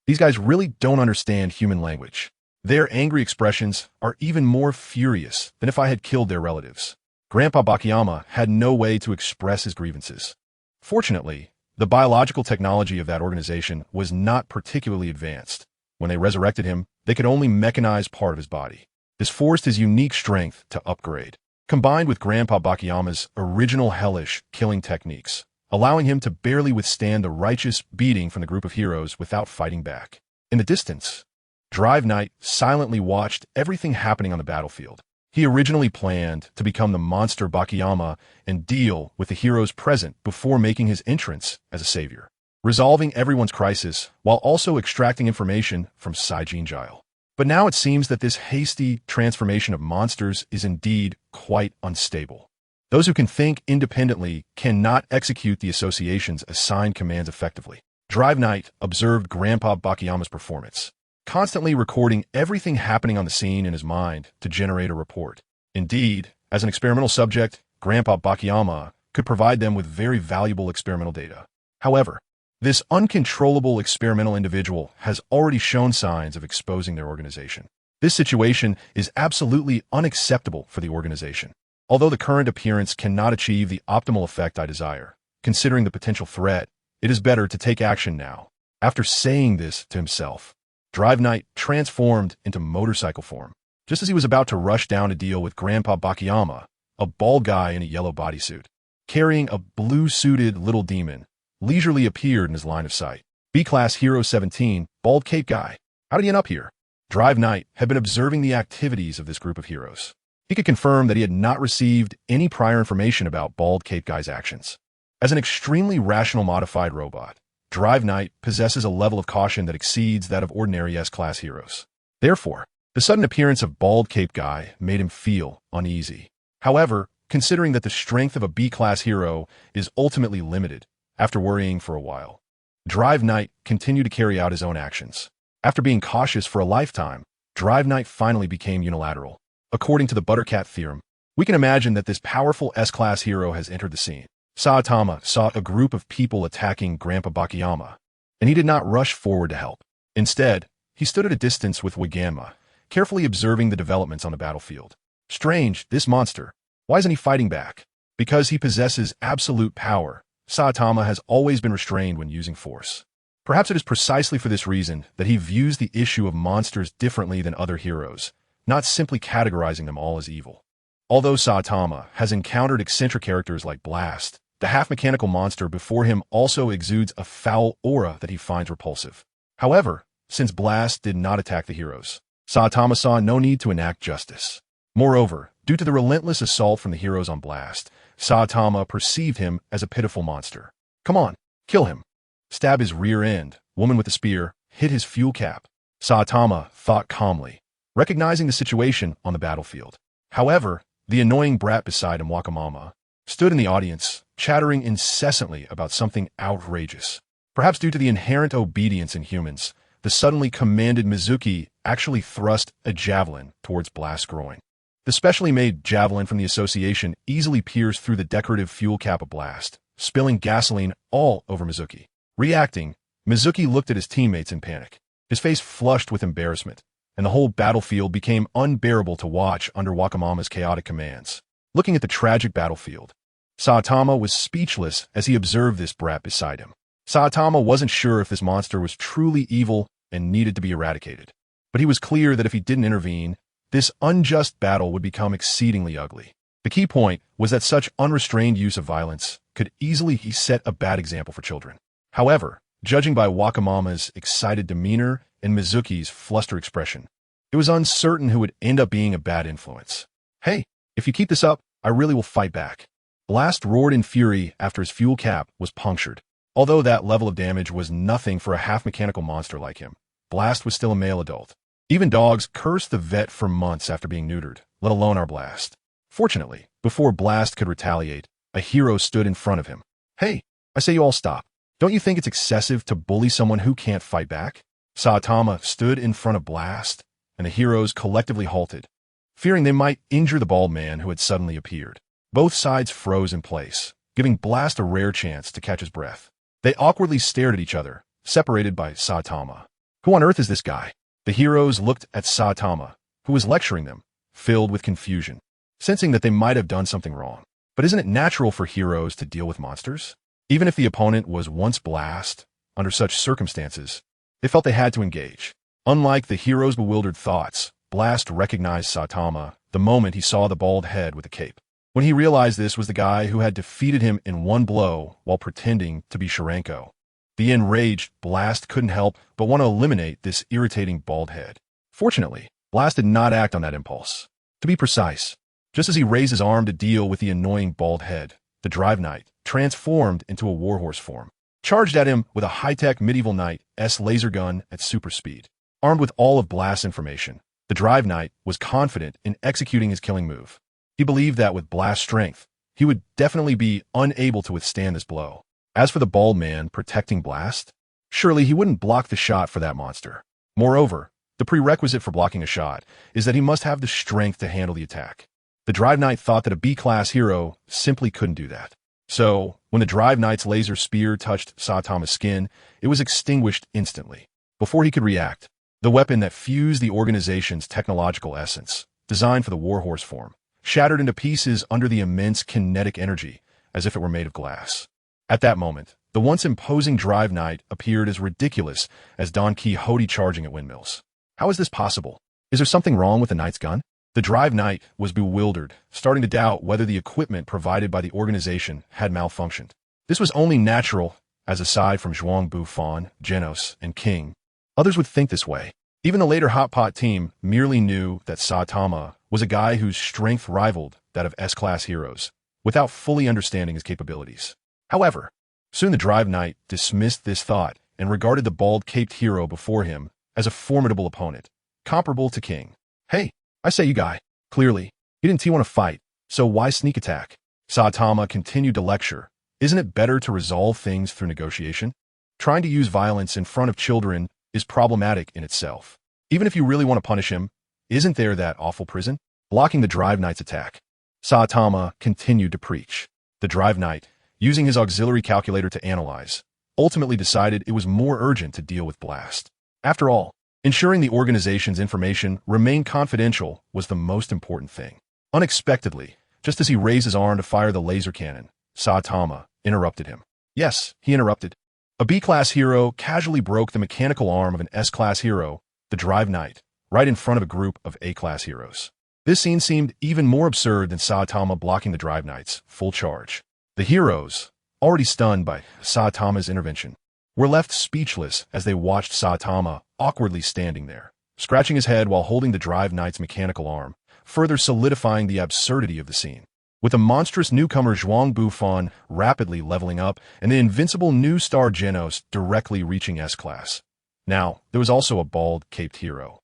These guys really don't understand human language. Their angry expressions are even more furious than if I had killed their relatives. Grandpa Bakayama had no way to express his grievances. Fortunately, the biological technology of that organization was not particularly advanced. When they resurrected him, they could only mechanize part of his body. This forced his unique strength to upgrade, combined with Grandpa Bakayama's original hellish killing techniques, allowing him to barely withstand the righteous beating from the group of heroes without fighting back. In the distance, Drive Knight silently watched everything happening on the battlefield. He originally planned to become the monster Bakayama and deal with the heroes present before making his entrance as a savior, resolving everyone's crisis while also extracting information from Saijin Jile. But now it seems that this hasty transformation of monsters is indeed quite unstable. Those who can think independently cannot execute the association's assigned commands effectively. Drive Knight observed Grandpa Bakayama's performance, constantly recording everything happening on the scene in his mind to generate a report. Indeed, as an experimental subject, Grandpa Bakayama could provide them with very valuable experimental data. However, this uncontrollable experimental individual has already shown signs of exposing their organization. This situation is absolutely unacceptable for the organization. Although the current appearance cannot achieve the optimal effect I desire, considering the potential threat, it is better to take action now. After saying this to himself, Drive Knight transformed into motorcycle form. Just as he was about to rush down to deal with Grandpa Bakayama, a bald guy in a yellow bodysuit, carrying a blue-suited little demon, leisurely appeared in his line of sight. B-Class Hero 17, Bald Cape Guy. How did he end up here? Drive Knight had been observing the activities of this group of heroes. He could confirm that he had not received any prior information about Bald Cape Guy's actions. As an extremely rational modified robot, Drive Knight possesses a level of caution that exceeds that of ordinary S-Class heroes. Therefore, the sudden appearance of Bald Cape Guy made him feel uneasy. However, considering that the strength of a B-Class hero is ultimately limited, after worrying for a while, Drive Knight continued to carry out his own actions. After being cautious for a lifetime, Drive Knight finally became unilateral. According to the Buttercat theorem, we can imagine that this powerful S-Class hero has entered the scene. Saitama saw a group of people attacking Grandpa Bakayama, and he did not rush forward to help. Instead, he stood at a distance with Waganma, carefully observing the developments on the battlefield. Strange, this monster. Why isn't he fighting back? Because he possesses absolute power, Saitama has always been restrained when using force. Perhaps it is precisely for this reason that he views the issue of monsters differently than other heroes, not simply categorizing them all as evil. Although Saitama has encountered eccentric characters like Blast, the half-mechanical monster before him also exudes a foul aura that he finds repulsive. However, since Blast did not attack the heroes, Saitama saw no need to enact justice. Moreover, due to the relentless assault from the heroes on Blast, Saitama perceived him as a pitiful monster. Come on, kill him. Stab his rear end, woman with the spear, hit his fuel cap. Saitama thought calmly, recognizing the situation on the battlefield. However, the annoying brat beside him, Wakamama, stood in the audience, chattering incessantly about something outrageous. Perhaps due to the inherent obedience in humans, the suddenly commanded Mizuki actually thrust a javelin towards Blast's groin. The specially made javelin from the association easily pierced through the decorative fuel cap of Blast, spilling gasoline all over Mizuki. Reacting, Mizuki looked at his teammates in panic. His face flushed with embarrassment, and the whole battlefield became unbearable to watch under Wakamama's chaotic commands. Looking at the tragic battlefield, Saitama was speechless as he observed this brat beside him. Saitama wasn't sure if this monster was truly evil and needed to be eradicated, but he was clear that if he didn't intervene, this unjust battle would become exceedingly ugly. The key point was that such unrestrained use of violence could easily set a bad example for children. However, judging by Wakamama's excited demeanor and Mizuki's flustered expression, it was uncertain who would end up being a bad influence. Hey, if you keep this up, I really will fight back. Blast roared in fury after his fuel cap was punctured. Although that level of damage was nothing for a half-mechanical monster like him, Blast was still a male adult. Even dogs cursed the vet for months after being neutered, let alone our Blast. Fortunately, before Blast could retaliate, a hero stood in front of him. Hey, I say you all stop. Don't you think it's excessive to bully someone who can't fight back? Saitama stood in front of Blast, and the heroes collectively halted, fearing they might injure the bald man who had suddenly appeared. Both sides froze in place, giving Blast a rare chance to catch his breath. They awkwardly stared at each other, separated by Saitama. Who on earth is this guy? The heroes looked at Saitama, who was lecturing them, filled with confusion, sensing that they might have done something wrong. But isn't it natural for heroes to deal with monsters? Even if the opponent was once Blast, under such circumstances, they felt they had to engage. Unlike the hero's bewildered thoughts, Blast recognized Saitama the moment he saw the bald head with the cape. When he realized this was the guy who had defeated him in one blow while pretending to be Sharenko. The enraged Blast couldn't help but want to eliminate this irritating bald head. Fortunately, Blast did not act on that impulse. To be precise, just as he raised his arm to deal with the annoying bald head, the Drive Knight transformed into a warhorse form, charged at him with a high-tech medieval knight-s laser gun at super speed. Armed with all of Blast's information, the Drive Knight was confident in executing his killing move. He believed that with Blast's strength, he would definitely be unable to withstand this blow. As for the bald man protecting Blast, surely he wouldn't block the shot for that monster. Moreover, the prerequisite for blocking a shot is that he must have the strength to handle the attack. The Drive Knight thought that a B-class hero simply couldn't do that. So, when the Drive Knight's laser spear touched Saitama's skin, it was extinguished instantly. Before he could react, the weapon that fused the organization's technological essence, designed for the warhorse form, shattered into pieces under the immense kinetic energy, as if it were made of glass. At that moment, the once imposing Drive Knight appeared as ridiculous as Don Quixote charging at windmills. How is this possible? Is there something wrong with the Knight's gun? The Drive Knight was bewildered, starting to doubt whether the equipment provided by the organization had malfunctioned. This was only natural, as aside from Zhuang Bufan, Genos, and King, others would think this way. Even the later Hot Pot team merely knew that Saitama was a guy whose strength rivaled that of S-class heroes, without fully understanding his capabilities. However, soon the Drive Knight dismissed this thought and regarded the bald-caped hero before him as a formidable opponent, comparable to King. Hey, I say you guy. Clearly, he didn't want to fight, so why sneak attack? Saitama continued to lecture. Isn't it better to resolve things through negotiation? Trying to use violence in front of children is problematic in itself. Even if you really want to punish him, isn't there that awful prison? Blocking the Drive Knight's attack, Saitama continued to preach. The Drive Knight, using his auxiliary calculator to analyze, ultimately decided it was more urgent to deal with Blast. After all, ensuring the organization's information remained confidential was the most important thing. Unexpectedly, just as he raised his arm to fire the laser cannon, Saitama interrupted him. Yes, he interrupted. A B-class hero casually broke the mechanical arm of an S-class hero, the Drive Knight, right in front of a group of A-class heroes. This scene seemed even more absurd than Saitama blocking the Drive Knight's full charge. The heroes, already stunned by Saitama's intervention, were left speechless as they watched Saitama awkwardly standing there, scratching his head while holding the Drive Knight's mechanical arm, further solidifying the absurdity of the scene. With the monstrous newcomer Zhuang Bufan rapidly leveling up and the invincible new star Genos directly reaching S-Class. Now, there was also a bald-caped hero.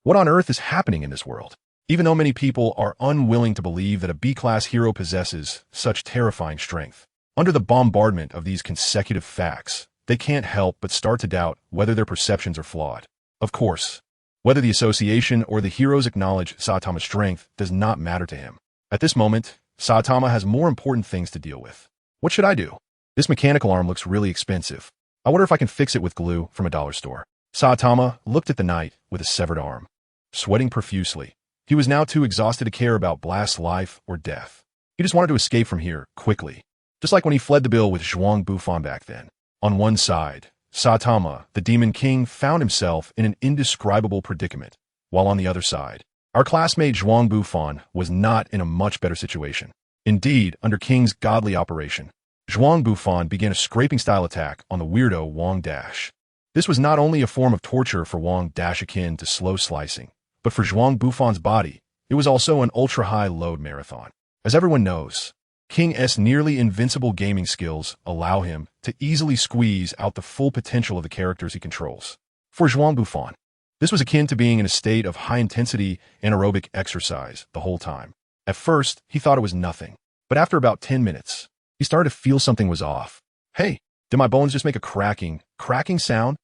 What on earth is happening in this world? Even though many people are unwilling to believe that a B-class hero possesses such terrifying strength, under the bombardment of these consecutive facts, they can't help but start to doubt whether their perceptions are flawed. Of course, whether the association or the heroes acknowledge Saitama's strength does not matter to him. At this moment, Saitama has more important things to deal with. What should I do? This mechanical arm looks really expensive. I wonder if I can fix it with glue from a dollar store. Saitama looked at the knight with a severed arm. Sweating profusely, he was now too exhausted to care about Blast's life or death. He just wanted to escape from here quickly, just like when he fled the bill with Zhuang Bufan back then. On one side, Saitama, the Demon King, found himself in an indescribable predicament, while on the other side, our classmate Zhuang Bufan was not in a much better situation. Indeed, under King's godly operation, Zhuang Bufan began a scraping-style attack on the weirdo Wang Dash. This was not only a form of torture for Wang Dash akin to slow slicing, but for Zhuang Bufan's body, it was also an ultra-high load marathon. As everyone knows, King's nearly invincible gaming skills allow him to easily squeeze out the full potential of the characters he controls. For Zhuang Bufan, this was akin to being in a state of high-intensity anaerobic exercise the whole time. At first, he thought it was nothing, but after about 10 minutes, he started to feel something was off. Hey, did my bones just make a cracking sound?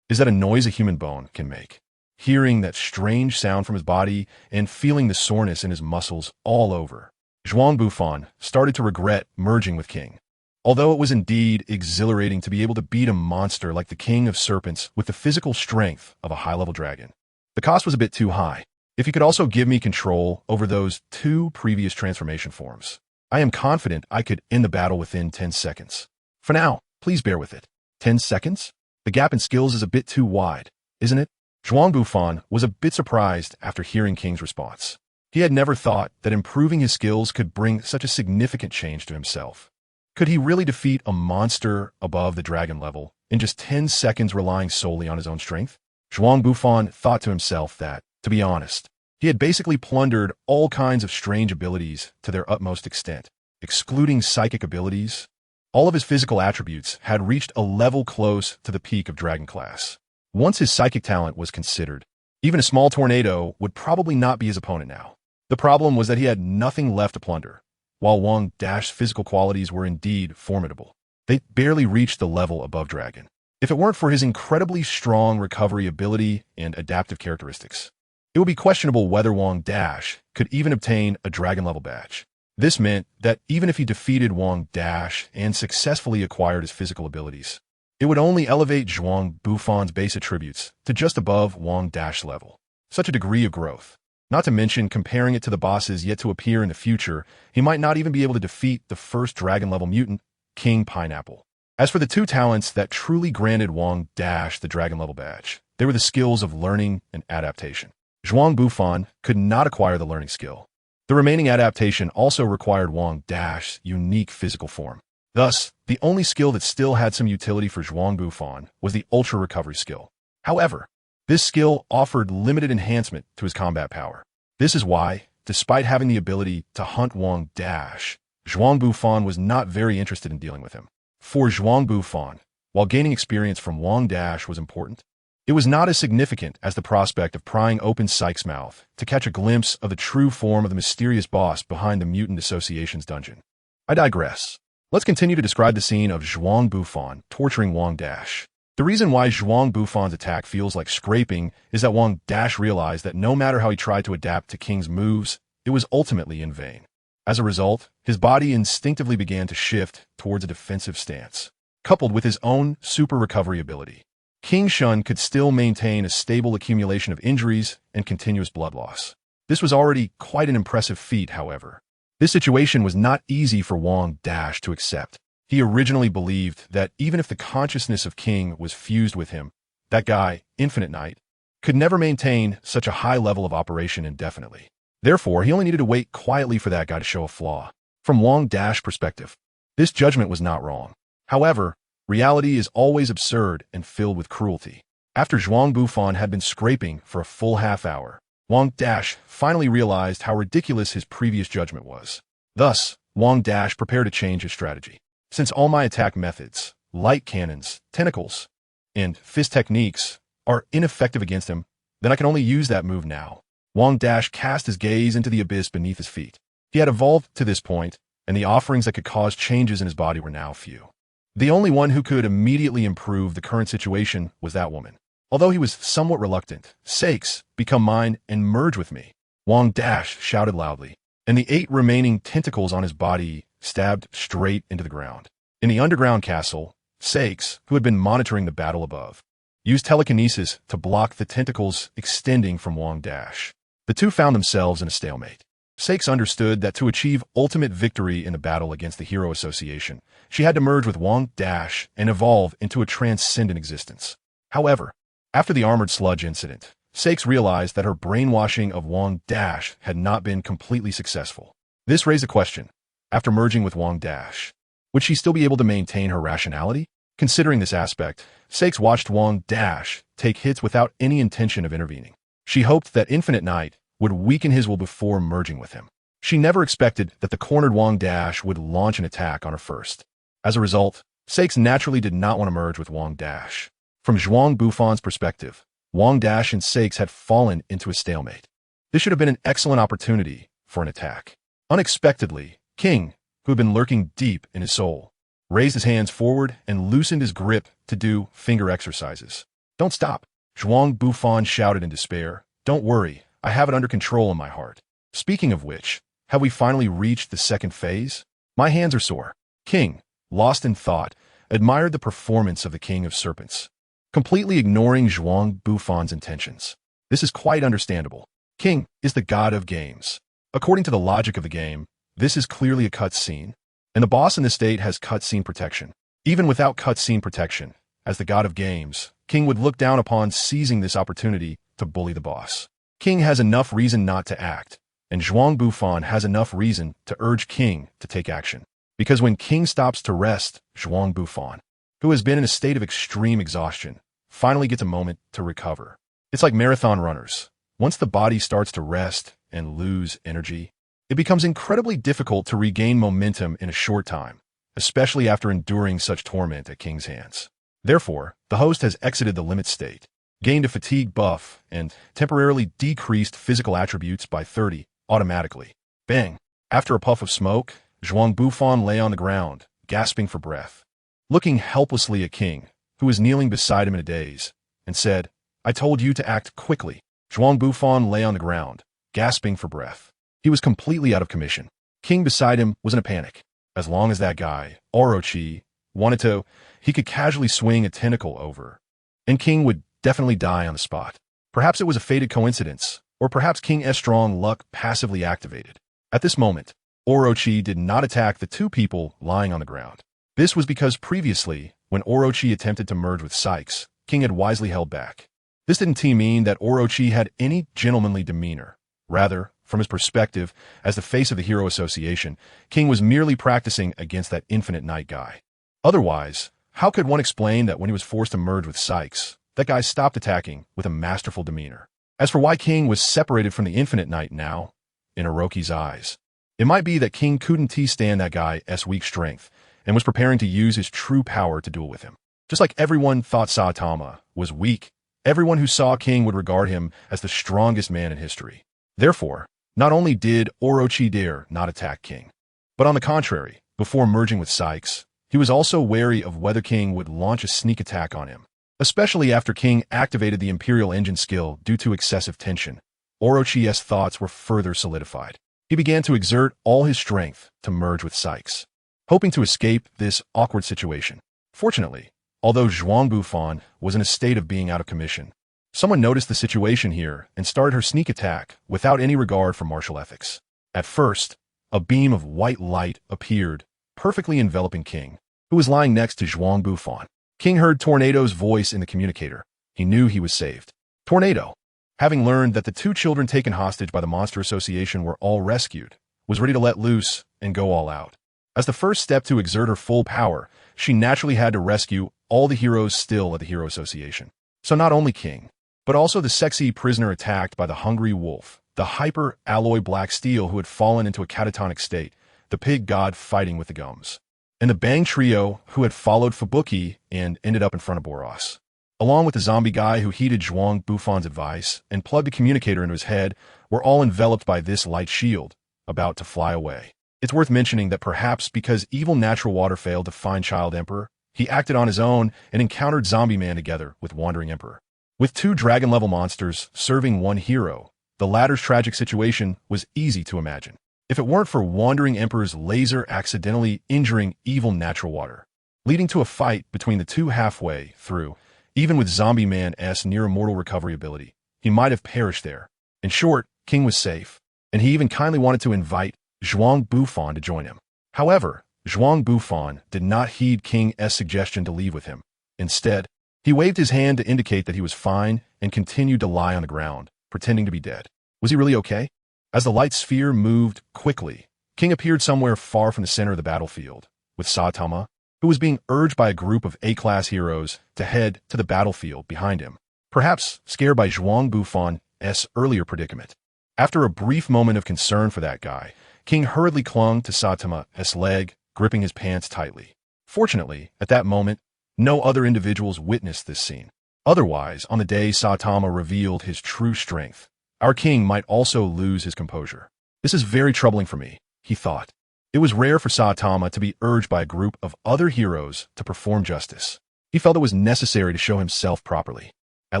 Is that a noise a human bone can make? Hearing that strange sound from his body and feeling the soreness in his muscles all over, Zhuang Bufan started to regret merging with King. Although it was indeed exhilarating to be able to beat a monster like the King of Serpents with the physical strength of a high-level dragon, the cost was a bit too high. If he could also give me control over those 2 previous transformation forms, I am confident I could end the battle within 10 seconds. For now, please bear with it. 10 seconds? The gap in skills is a bit too wide, isn't it? Zhuang Bufan was a bit surprised after hearing King's response. He had never thought that improving his skills could bring such a significant change to himself. Could he really defeat a monster above the dragon level in just 10 seconds relying solely on his own strength? Zhuang Bufan thought to himself that, to be honest, he had basically plundered all kinds of strange abilities to their utmost extent. Excluding psychic abilities, all of his physical attributes had reached a level close to the peak of dragon class. Once his psychic talent was considered, even a small tornado would probably not be his opponent now. The problem was that he had nothing left to plunder. While Wang Dash's physical qualities were indeed formidable, they barely reached the level above dragon. If it weren't for his incredibly strong recovery ability and adaptive characteristics, it would be questionable whether Wang Dash could even obtain a dragon-level badge. This meant that even if he defeated Wang Dash and successfully acquired his physical abilities, it would only elevate Zhuang Bufan's base attributes to just above Wang Dash level. Such a degree of growth. Not to mention, comparing it to the bosses yet to appear in the future, he might not even be able to defeat the first dragon-level mutant, King Pineapple. As for the 2 talents that truly granted Wang Dash the dragon-level badge, they were the skills of learning and adaptation. Zhuang Bufan could not acquire the learning skill. The remaining adaptation also required Wang Dash's unique physical form. Thus, the only skill that still had some utility for Zhuang Bufan was the Ultra Recovery skill. However, this skill offered limited enhancement to his combat power. This is why, despite having the ability to hunt Wang Dash, Zhuang Bufan was not very interested in dealing with him. For Zhuang Bufan, while gaining experience from Wang Dash was important, it was not as significant as the prospect of prying open Psyche's mouth to catch a glimpse of the true form of the mysterious boss behind the Mutant Association's dungeon. I digress. Let's continue to describe the scene of Zhuang Bufan torturing Wang Dash. The reason why Zhuang Bufan's attack feels like scraping is that Wang Dash realized that no matter how he tried to adapt to King's moves, it was ultimately in vain. As a result, his body instinctively began to shift towards a defensive stance. Coupled with his own super recovery ability, King Shun could still maintain a stable accumulation of injuries and continuous blood loss. This was already quite an impressive feat, however. This situation was not easy for Wang Dash to accept. He originally believed that even if the consciousness of King was fused with him, that guy, Infinite Knight, could never maintain such a high level of operation indefinitely. Therefore, he only needed to wait quietly for that guy to show a flaw. From Wang Dash's perspective, this judgment was not wrong. However, reality is always absurd and filled with cruelty. After Zhuang Bufan had been scraping for a full half-hour, Wang Dash finally realized how ridiculous his previous judgment was. Thus, Wang Dash prepared to change his strategy. Since all my attack methods, light cannons, tentacles, and fist techniques, are ineffective against him, then I can only use that move now. Wang Dash cast his gaze into the abyss beneath his feet. He had evolved to this point, and the offerings that could cause changes in his body were now few. The only one who could immediately improve the current situation was that woman. Although he was somewhat reluctant, "Sakes, become mine and merge with me," Wang Dash shouted loudly, and the 8 remaining tentacles on his body stabbed straight into the ground. In the underground castle, Sakes, who had been monitoring the battle above, used telekinesis to block the tentacles extending from Wang Dash. The two found themselves in a stalemate. Sakes understood that to achieve ultimate victory in the battle against the Hero Association, she had to merge with Wang Dash and evolve into a transcendent existence. However, after the armored sludge incident, Sakes realized that her brainwashing of Wang Dash had not been completely successful. This raised a question. After merging with Wang Dash, would she still be able to maintain her rationality? Considering this aspect, Sakes watched Wang Dash take hits without any intention of intervening. She hoped that Infinite Night would weaken his will before merging with him. She never expected that the cornered Wang Dash would launch an attack on her first. As a result, Sakes naturally did not want to merge with Wang Dash. From Zhuang Bufan's perspective, Wang Dash and Sakes had fallen into a stalemate. This should have been an excellent opportunity for an attack. Unexpectedly, King, who had been lurking deep in his soul, raised his hands forward and loosened his grip to do finger exercises. "Don't stop," Zhuang Bufan shouted in despair. "Don't worry, I have it under control in my heart. Speaking of which, have we finally reached the second phase? My hands are sore." King, lost in thought, admired the performance of the King of Serpents, completely ignoring Zhuang Bufan's intentions. This is quite understandable. King is the god of games. According to the logic of the game, this is clearly a cutscene, and the boss in this state has cutscene protection. Even without cutscene protection, as the god of games, King would look down upon seizing this opportunity to bully the boss. King has enough reason not to act, and Zhuang Bufan has enough reason to urge King to take action. Because when King stops to rest, Zhuang Bufan, who has been in a state of extreme exhaustion, finally gets a moment to recover. It's like marathon runners. Once the body starts to rest and lose energy, it becomes incredibly difficult to regain momentum in a short time, especially after enduring such torment at King's hands. Therefore, the host has exited the limit state, gained a fatigue buff, and temporarily decreased physical attributes by 30 automatically. Bang! After a puff of smoke, Zhuang Bufan lay on the ground, gasping for breath, looking helplessly at King, who was kneeling beside him in a daze, and said, "I told you to act quickly." Zhuang Bufan lay on the ground, gasping for breath. He was completely out of commission. King beside him was in a panic. As long as that guy, Orochi, wanted to, he could casually swing a tentacle over, and King would definitely die on the spot. Perhaps it was a fated coincidence, or perhaps King's strong luck passively activated. At this moment, Orochi did not attack the two people lying on the ground. This was because previously, when Orochi attempted to merge with Sakes, King had wisely held back. This didn't mean that Orochi had any gentlemanly demeanor. Rather, from his perspective, as the face of the Hero Association, King was merely practicing against that Infinite Night guy. Otherwise, how could one explain that when he was forced to merge with Sakes, that guy stopped attacking with a masterful demeanor? As for why King was separated from the Infinite Night now, in Orochi's eyes, it might be that King couldn't stand that guy's weak strength and was preparing to use his true power to duel with him. Just like everyone thought Saitama was weak, everyone who saw King would regard him as the strongest man in history. Therefore, not only did Orochi dare not attack King, but on the contrary, before merging with Sakes, he was also wary of whether King would launch a sneak attack on him. Especially after King activated the Imperial Engine skill due to excessive tension, Orochi's thoughts were further solidified. He began to exert all his strength to merge with Sakes, hoping to escape this awkward situation. Fortunately, although Zhuang Bufan was in a state of being out of commission, someone noticed the situation here and started her sneak attack without any regard for martial ethics. At first, a beam of white light appeared, perfectly enveloping King, who was lying next to Zhuang Bufan. King heard Tornado's voice in the communicator. He knew he was saved. Tornado, having learned that the two children taken hostage by the Monster Association were all rescued, was ready to let loose and go all out. As the first step to exert her full power, she naturally had to rescue all the heroes still at the Hero Association. So not only King, but also the sexy prisoner attacked by the hungry wolf, the hyper-alloy black steel who had fallen into a catatonic state, the pig god fighting with the gums, and the Bang trio who had followed Fubuki and ended up in front of Boros. Along with the zombie guy who heeded Zhuang Bufan's advice and plugged a communicator into his head, were all enveloped by this light shield, about to fly away. It's worth mentioning that perhaps because evil natural water failed to find Child Emperor, he acted on his own and encountered Zombie Man together with Wandering Emperor. With two dragon-level monsters serving one hero, the latter's tragic situation was easy to imagine. If it weren't for Wandering Emperor's laser accidentally injuring evil natural water, leading to a fight between the two halfway through, even with Zombie Man's near-immortal recovery ability, he might have perished there. In short, King was safe, and he even kindly wanted to invite Zhuang Bufan to join him. However, Zhuang Bufan did not heed King's suggestion to leave with him. Instead, he waved his hand to indicate that he was fine and continued to lie on the ground, pretending to be dead. Was he really okay? As the light sphere moved quickly, King appeared somewhere far from the center of the battlefield, with Saitama, who was being urged by a group of A-class heroes to head to the battlefield behind him, perhaps scared by Zhuang Bufan's earlier predicament. After a brief moment of concern for that guy, King hurriedly clung to Saitama's leg, gripping his pants tightly. Fortunately, at that moment, no other individuals witnessed this scene. Otherwise, on the day Saitama revealed his true strength, our king might also lose his composure. This is very troubling for me, he thought. It was rare for Saitama to be urged by a group of other heroes to perform justice. He felt it was necessary to show himself properly. At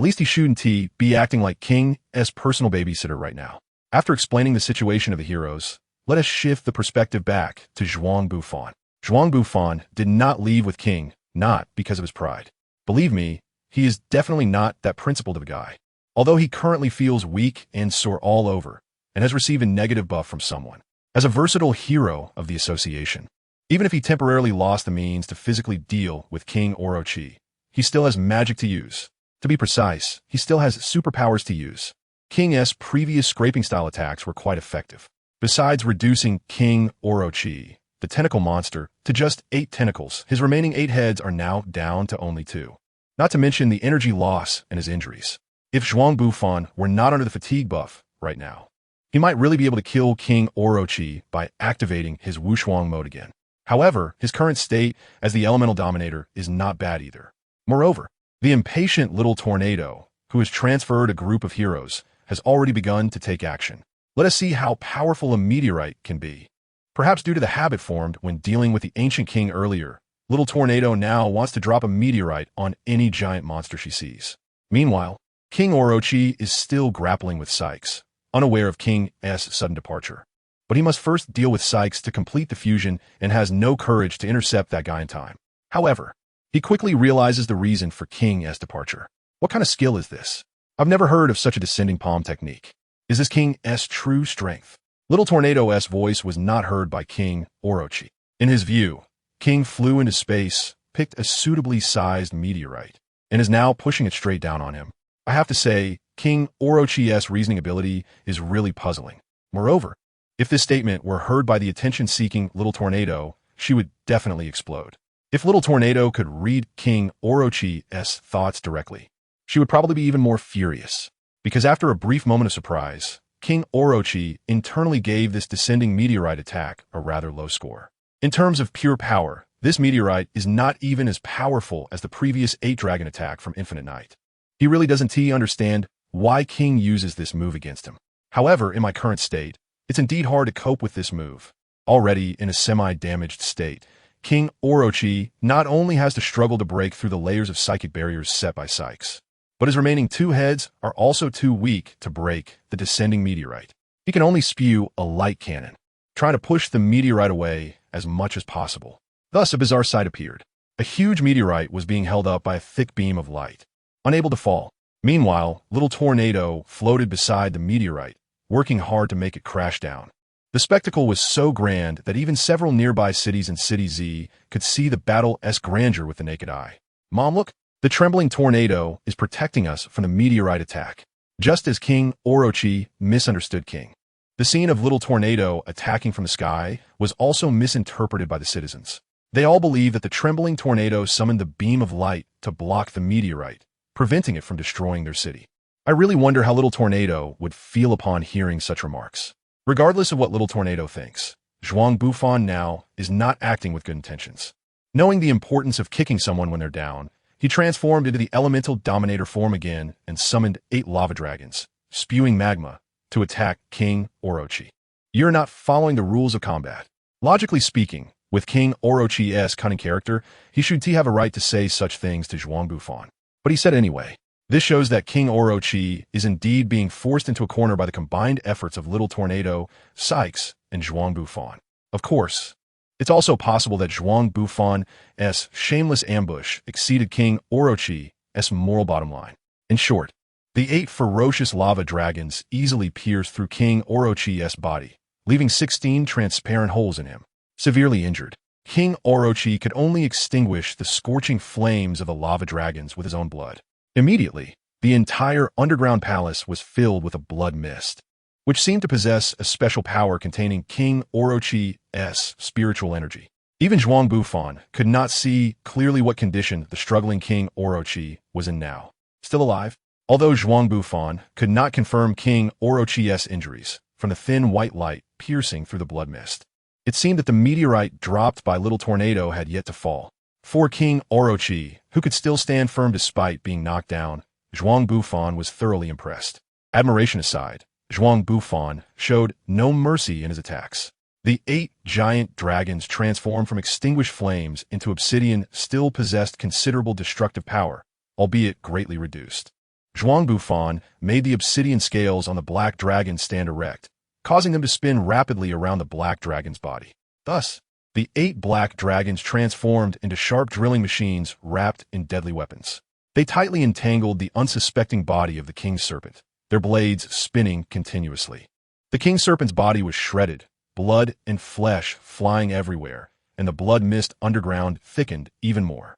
least he shouldn't be acting like King's personal babysitter right now. After explaining the situation of the heroes, let us shift the perspective back to Zhuang Bufan. Zhuang Bufan did not leave with King, not because of his pride. Believe me, he is definitely not that principled of a guy. Although he currently feels weak and sore all over, and has received a negative buff from someone. As a versatile hero of the association, even if he temporarily lost the means to physically deal with King Orochi, he still has magic to use. To be precise, he still has superpowers to use. King's previous scraping-style attacks were quite effective. Besides reducing King Orochi, the tentacle monster, to just 8 tentacles, his remaining 8 heads are now down to only 2. Not to mention the energy loss and his injuries. If Zhuang Bufan were not under the fatigue buff right now, he might really be able to kill King Orochi by activating his Wushuang mode again. However, his current state as the elemental dominator is not bad either. Moreover, the impatient little tornado, who has transferred a group of heroes, has already begun to take action. Let us see how powerful a meteorite can be. Perhaps due to the habit formed when dealing with the ancient king earlier, little tornado now wants to drop a meteorite on any giant monster she sees. Meanwhile, King Orochi is still grappling with Sykes, unaware of King's sudden departure. But he must first deal with Sykes to complete the fusion and has no courage to intercept that guy in time. However, he quickly realizes the reason for King's departure. What kind of skill is this? I've never heard of such a descending palm technique. Is this King's true strength? Little Tornado's voice was not heard by King Orochi. In his view, King flew into space, picked a suitably sized meteorite, and is now pushing it straight down on him. I have to say, King Orochi's reasoning ability is really puzzling. Moreover, if this statement were heard by the attention-seeking Little Tornado, she would definitely explode. If Little Tornado could read King Orochi's thoughts directly, she would probably be even more furious. Because after a brief moment of surprise, King Orochi internally gave this descending meteorite attack a rather low score. In terms of pure power, this meteorite is not even as powerful as the previous 8-dragon attack from Infinite Night. He really doesn't understand why King uses this move against him. However, in my current state, it's indeed hard to cope with this move. Already in a semi-damaged state, King Orochi not only has to struggle to break through the layers of psychic barriers set by Sykes, but his remaining 2 heads are also too weak to break the descending meteorite. He can only spew a light cannon, trying to push the meteorite away as much as possible. Thus, a bizarre sight appeared. A huge meteorite was being held up by a thick beam of light, unable to fall. Meanwhile, Little Tornado floated beside the meteorite, working hard to make it crash down. The spectacle was so grand that even several nearby cities in City Z could see the battle's grandeur with the naked eye. Mom, look! The trembling tornado is protecting us from the meteorite attack, just as King Orochi misunderstood King. The scene of Little Tornado attacking from the sky was also misinterpreted by the citizens. They all believed that the trembling tornado summoned the beam of light to block the meteorite, preventing it from destroying their city. I really wonder how Little Tornado would feel upon hearing such remarks. Regardless of what Little Tornado thinks, Zhuang Bufan now is not acting with good intentions. Knowing the importance of kicking someone when they're down, he transformed into the elemental dominator form again and summoned 8 lava dragons, spewing magma, to attack King Orochi. You're not following the rules of combat. Logically speaking, with King Orochi's cunning character, he should have a right to say such things to Zhuang Bufan. But he said it anyway. This shows that King Orochi is indeed being forced into a corner by the combined efforts of Little Tornado, Sykes, and Zhuang Bufan. Of course, it's also possible that Zhuang Bufan's shameless ambush exceeded King Orochi's moral bottom line. In short, the 8 ferocious lava dragons easily pierced through King Orochi's body, leaving 16 transparent holes in him. Severely injured, King Orochi could only extinguish the scorching flames of the lava dragons with his own blood. Immediately, the entire underground palace was filled with a blood mist, which seemed to possess a special power containing King Orochi's spiritual energy. Even Zhuang Bufan could not see clearly what condition the struggling King Orochi was in now. Still alive? Although Zhuang Bufan could not confirm King Orochi's injuries from the thin white light piercing through the blood mist, it seemed that the meteorite dropped by Little Tornado had yet to fall. For King Orochi, who could still stand firm despite being knocked down, Zhuang Bufan was thoroughly impressed. Admiration aside, Zhuang Bufan showed no mercy in his attacks. The 8 giant dragons transformed from extinguished flames into obsidian still possessed considerable destructive power, albeit greatly reduced. Zhuang Bufan made the obsidian scales on the black dragon stand erect, causing them to spin rapidly around the black dragon's body. Thus, the 8 black dragons transformed into sharp drilling machines wrapped in deadly weapons. They tightly entangled the unsuspecting body of the king serpent, their blades spinning continuously. The king serpent's body was shredded, blood and flesh flying everywhere, and the blood mist underground thickened even more.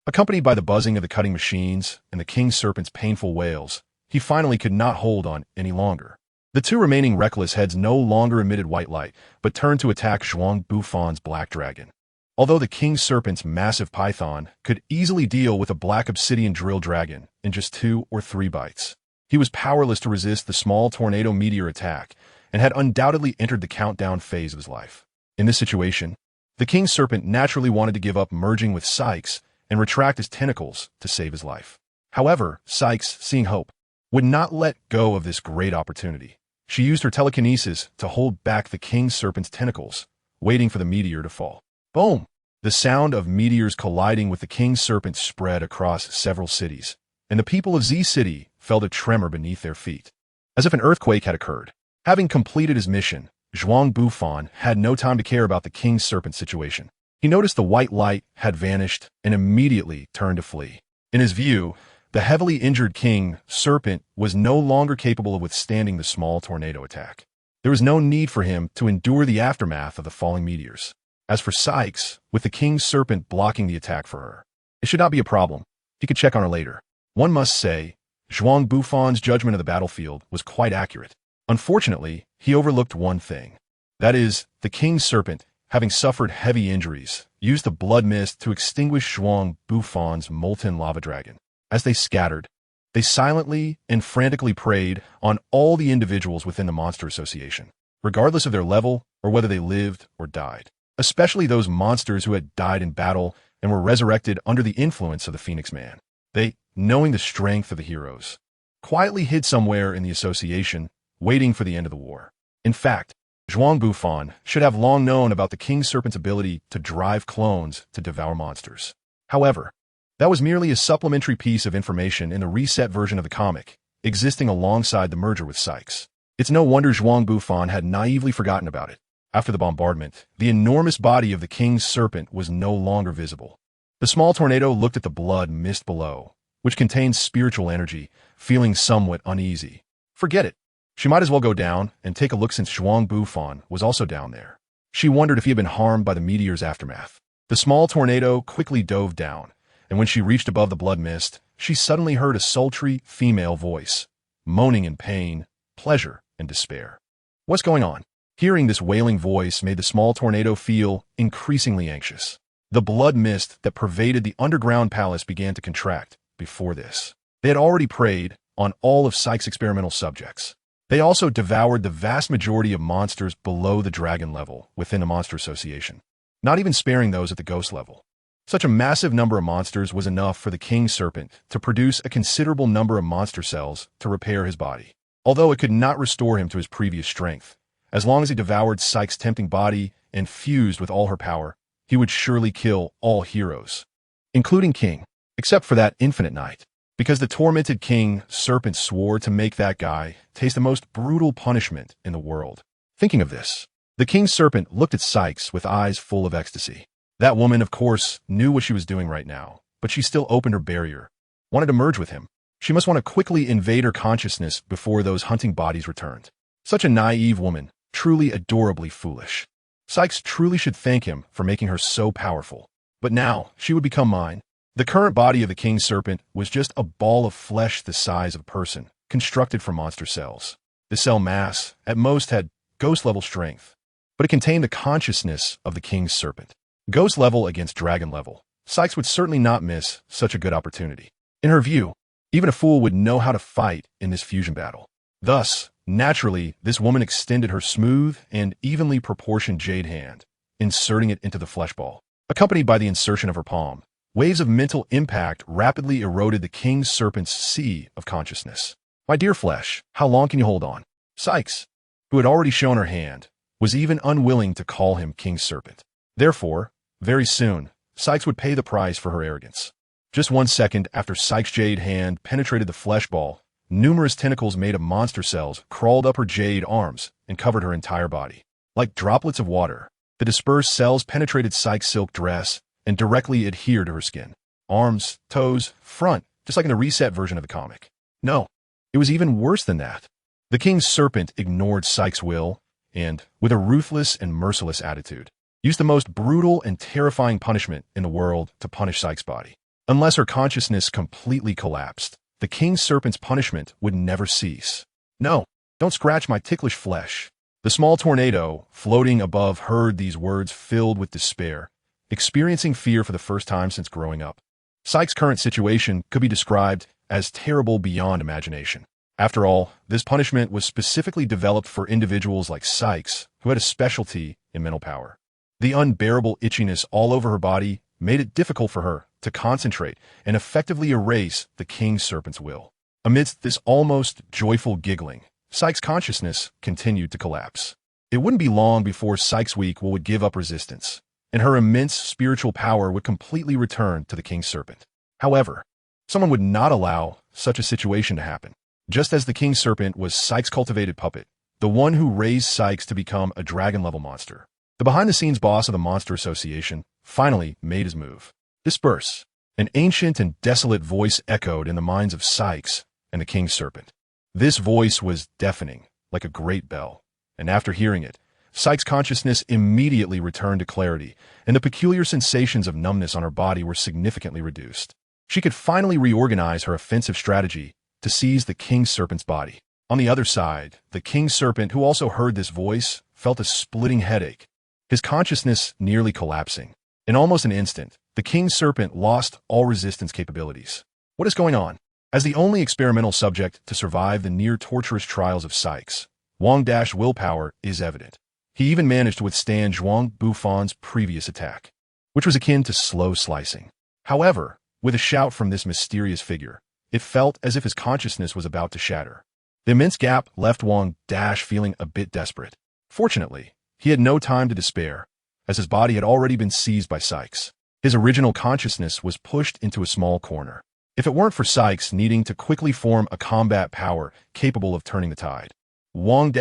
Accompanied by the buzzing of the cutting machines and the king serpent's painful wails, he finally could not hold on any longer. The 2 remaining reckless heads no longer emitted white light, but turned to attack Zhuang Bufan's black dragon. Although the king serpent's massive python could easily deal with a black obsidian drill dragon in just 2 or 3 bites, he was powerless to resist the small tornado meteor attack and had undoubtedly entered the countdown phase of his life. In this situation, the king serpent naturally wanted to give up merging with Sykes and retract his tentacles to save his life. However, Sykes, seeing hope, would not let go of this great opportunity. She used her telekinesis to hold back the king serpent's tentacles, waiting for the meteor to fall. Boom! The sound of meteors colliding with the king serpent spread across several cities, and the people of Z City felt a tremor beneath their feet, as if an earthquake had occurred. Having completed his mission, Zhuang Bufan had no time to care about the king serpent situation. He noticed the white light had vanished and immediately turned to flee. In his view, the heavily injured king serpent was no longer capable of withstanding the small tornado attack. There was no need for him to endure the aftermath of the falling meteors. As for Sykes, with the king serpent blocking the attack for her, it should not be a problem. He could check on her later. One must say, Zhuang Bufan's judgment of the battlefield was quite accurate. Unfortunately, he overlooked one thing. That is, the king serpent, having suffered heavy injuries, used the blood mist to extinguish Zhuang Bufan's molten lava dragon. As they scattered, they silently and frantically preyed on all the individuals within the Monster Association, regardless of their level or whether they lived or died, especially those monsters who had died in battle and were resurrected under the influence of the Phoenix Man. They, knowing the strength of the heroes, quietly hid somewhere in the association, waiting for the end of the war. In fact, Zhuang Bufan should have long known about the king serpent's ability to drive clones to devour monsters. However, that was merely a supplementary piece of information in the reset version of the comic, existing alongside the merger with Sykes. It's no wonder Zhuang Bufan had naively forgotten about it. After the bombardment, the enormous body of the king's serpent was no longer visible. The small tornado looked at the blood mist below, which contained spiritual energy, feeling somewhat uneasy. Forget it. She might as well go down and take a look since Zhuang Bufan was also down there. She wondered if he had been harmed by the meteor's aftermath. The small tornado quickly dove down, and when she reached above the blood mist, she suddenly heard a sultry female voice, moaning in pain, pleasure, and despair. What's going on? Hearing this wailing voice made the small tornado feel increasingly anxious. The blood mist that pervaded the underground palace began to contract, before this. They had already preyed on all of Psyche's experimental subjects. They also devoured the vast majority of monsters below the dragon level within the monster association, not even sparing those at the ghost level. Such a massive number of monsters was enough for the king serpent to produce a considerable number of monster cells to repair his body. Although it could not restore him to his previous strength, as long as he devoured Psyche's tempting body and fused with all her power, he would surely kill all heroes, including King, except for that infinite night, because the tormented king serpent swore to make that guy taste the most brutal punishment in the world. Thinking of this, the king serpent looked at Psyche with eyes full of ecstasy. That woman, of course, knew what she was doing right now, but she still opened her barrier, wanted to merge with him. She must want to quickly invade her consciousness before those hunting bodies returned. Such a naive woman, truly adorably foolish. Psyche truly should thank him for making her so powerful. But now, she would become mine. The current body of the king serpent was just a ball of flesh the size of a person, constructed from monster cells. The cell mass, at most, had ghost-level strength, but it contained the consciousness of the king's serpent. Ghost level against dragon level. Psyche would certainly not miss such a good opportunity. In her view, even a fool would know how to fight in this fusion battle. Thus, naturally, this woman extended her smooth and evenly proportioned jade hand, inserting it into the flesh ball. Accompanied by the insertion of her palm, waves of mental impact rapidly eroded the king serpent's sea of consciousness. My dear flesh, how long can you hold on? Psyche, who had already shown her hand, was even unwilling to call him king serpent. Therefore, very soon, Psyche would pay the price for her arrogance. Just 1 second after Psyche's jade hand penetrated the flesh ball, numerous tentacles made of monster cells crawled up her jade arms and covered her entire body. Like droplets of water, the dispersed cells penetrated Psyche's silk dress and directly adhered to her skin. Arms, toes, front, just like in the reset version of the comic. No, it was even worse than that. The king's serpent ignored Psyche's will and, with a ruthless and merciless attitude, used the most brutal and terrifying punishment in the world to punish Psyche's body. Unless her consciousness completely collapsed, the king serpent's punishment would never cease. No, don't scratch my ticklish flesh. The small tornado floating above heard these words filled with despair, experiencing fear for the first time since growing up. Psyche's current situation could be described as terrible beyond imagination. After all, this punishment was specifically developed for individuals like Psyche, who had a specialty in mental power. The unbearable itchiness all over her body made it difficult for her to concentrate and effectively erase the king serpent's will. Amidst this almost joyful giggling, Psyche's consciousness continued to collapse. It wouldn't be long before Psyche's weak will would give up resistance, and her immense spiritual power would completely return to the king serpent. However, someone would not allow such a situation to happen. Just as the king serpent was Psyche's cultivated puppet, the one who raised Psyche to become a dragon-level monster, the behind-the-scenes boss of the Monster Association finally made his move. Disperse! An ancient and desolate voice echoed in the minds of Psyche and the king serpent. This voice was deafening, like a great bell, and after hearing it, Psyche's consciousness immediately returned to clarity, and the peculiar sensations of numbness on her body were significantly reduced. She could finally reorganize her offensive strategy to seize the king serpent's body. On the other side, the king serpent, who also heard this voice, felt a splitting headache, his consciousness nearly collapsing. In almost an instant, the king serpent lost all resistance capabilities. What is going on? As the only experimental subject to survive the near-torturous trials of Psyche, Wang's willpower is evident. He even managed to withstand Zhuang Bufan's previous attack, which was akin to slow slicing. However, with a shout from this mysterious figure, it felt as if his consciousness was about to shatter. The immense gap left Wang feeling a bit desperate. Fortunately, he had no time to despair, as his body had already been seized by Psyche. His original consciousness was pushed into a small corner. If it weren't for Psyche needing to quickly form a combat power capable of turning the tide, Wang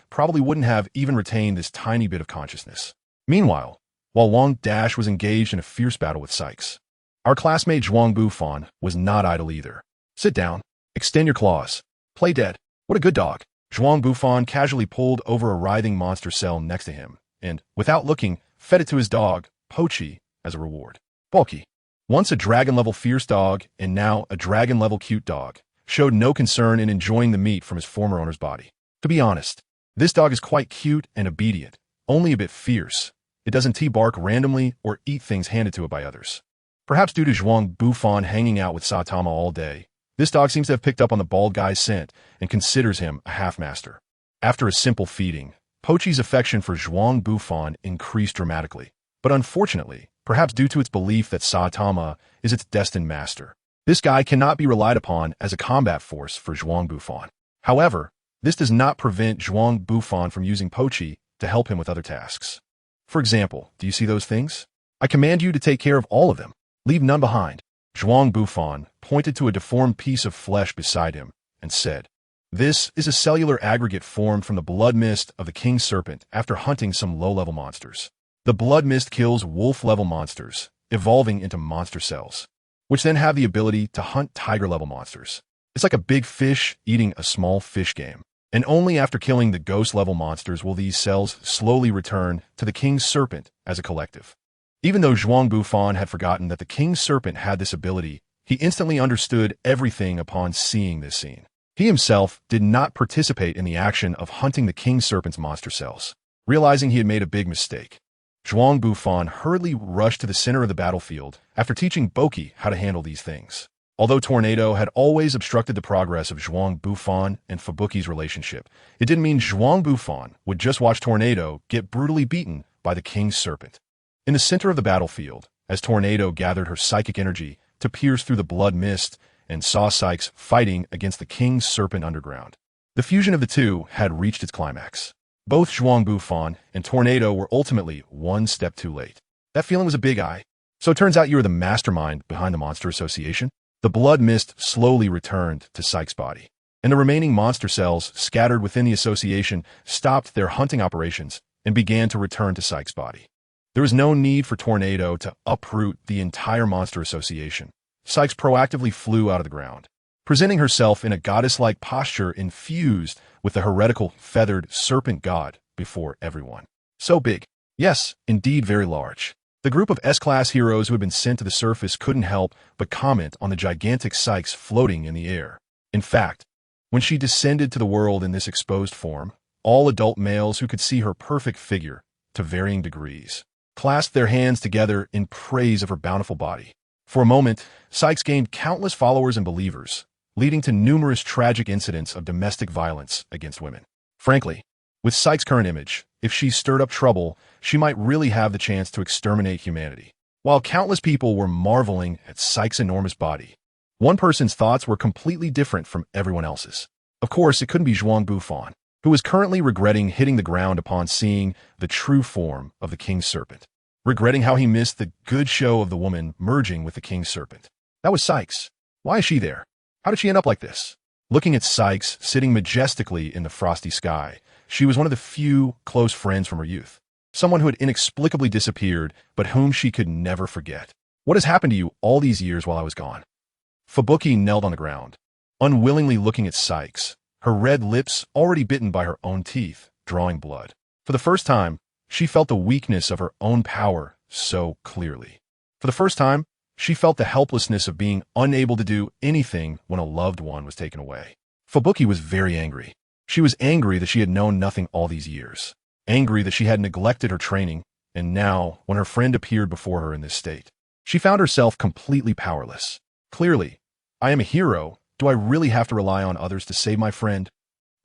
probably wouldn't have even retained this tiny bit of consciousness. Meanwhile, while Wang was engaged in a fierce battle with Psyche, our classmate Zhuang Bufan was not idle either. Sit down, extend your claws, play dead. What a good dog. Zhuang Bufan casually pulled over a writhing monster cell next to him, and, without looking, fed it to his dog, Pochi, as a reward. Bulky, once a dragon-level fierce dog and now a dragon-level cute dog, showed no concern in enjoying the meat from his former owner's body. To be honest, this dog is quite cute and obedient, only a bit fierce. It doesn't bark randomly or eat things handed to it by others. Perhaps due to Zhuang Bufan hanging out with Saitama all day, this dog seems to have picked up on the bald guy's scent and considers him a half-master. After a simple feeding, Pochi's affection for Zhuang Bufan increased dramatically, but unfortunately, perhaps due to its belief that Saitama is its destined master, this guy cannot be relied upon as a combat force for Zhuang Bufan. However, this does not prevent Zhuang Bufan from using Pochi to help him with other tasks. For example, do you see those things? I command you to take care of all of them. Leave none behind. Zhuang Bufan pointed to a deformed piece of flesh beside him and said, "This is a cellular aggregate formed from the blood mist of the king serpent after hunting some low-level monsters. The blood mist kills wolf-level monsters, evolving into monster cells, which then have the ability to hunt tiger-level monsters. It's like a big fish eating a small fish game. And only after killing the ghost-level monsters will these cells slowly return to the king serpent as a collective." Even though Zhuang Bufan had forgotten that the king serpent had this ability, he instantly understood everything upon seeing this scene. He himself did not participate in the action of hunting the king serpent's monster cells. Realizing he had made a big mistake, Zhuang Bufan hurriedly rushed to the center of the battlefield after teaching Boki how to handle these things. Although Tornado had always obstructed the progress of Zhuang Bufan and Fubuki's relationship, it didn't mean Zhuang Bufan would just watch Tornado get brutally beaten by the king serpent. In the center of the battlefield, as Tornado gathered her psychic energy to pierce through the blood mist and saw Sykes fighting against the king serpent underground, the fusion of the two had reached its climax. Both Zhuang Bufan and Tornado were ultimately one step too late. That feeling was a big eye. So it turns out you were the mastermind behind the Monster Association? The blood mist slowly returned to Sykes' body, and the remaining monster cells scattered within the association stopped their hunting operations and began to return to Sykes' body. There was no need for Tornado to uproot the entire Monster Association. Sykes proactively flew out of the ground, presenting herself in a goddess-like posture infused with the heretical feathered serpent god before everyone. So big. Yes, indeed very large. The group of S-class heroes who had been sent to the surface couldn't help but comment on the gigantic Sykes floating in the air. In fact, when she descended to the world in this exposed form, all adult males who could see her perfect figure, to varying degrees, clasped their hands together in praise of her bountiful body. For a moment, Sykes gained countless followers and believers, leading to numerous tragic incidents of domestic violence against women. Frankly, with Sykes' current image, if she stirred up trouble, she might really have the chance to exterminate humanity. While countless people were marveling at Sykes' enormous body, one person's thoughts were completely different from everyone else's. Of course, it couldn't be Zhuang Bufan, who was currently regretting hitting the ground upon seeing the true form of the king serpent, regretting how he missed the good show of the woman merging with the king serpent. That was Sykes. Why is she there? How did she end up like this? Looking at Sykes sitting majestically in the frosty sky, she was one of the few close friends from her youth. Someone who had inexplicably disappeared, but whom she could never forget. What has happened to you all these years while I was gone? Fubuki knelt on the ground, unwillingly looking at Sykes, her red lips already bitten by her own teeth, drawing blood. For the first time, she felt the weakness of her own power so clearly. For the first time, she felt the helplessness of being unable to do anything when a loved one was taken away. Fubuki was very angry. She was angry that she had known nothing all these years, angry that she had neglected her training, and now, when her friend appeared before her in this state, she found herself completely powerless. Clearly, I am a hero. Do I really have to rely on others to save my friend?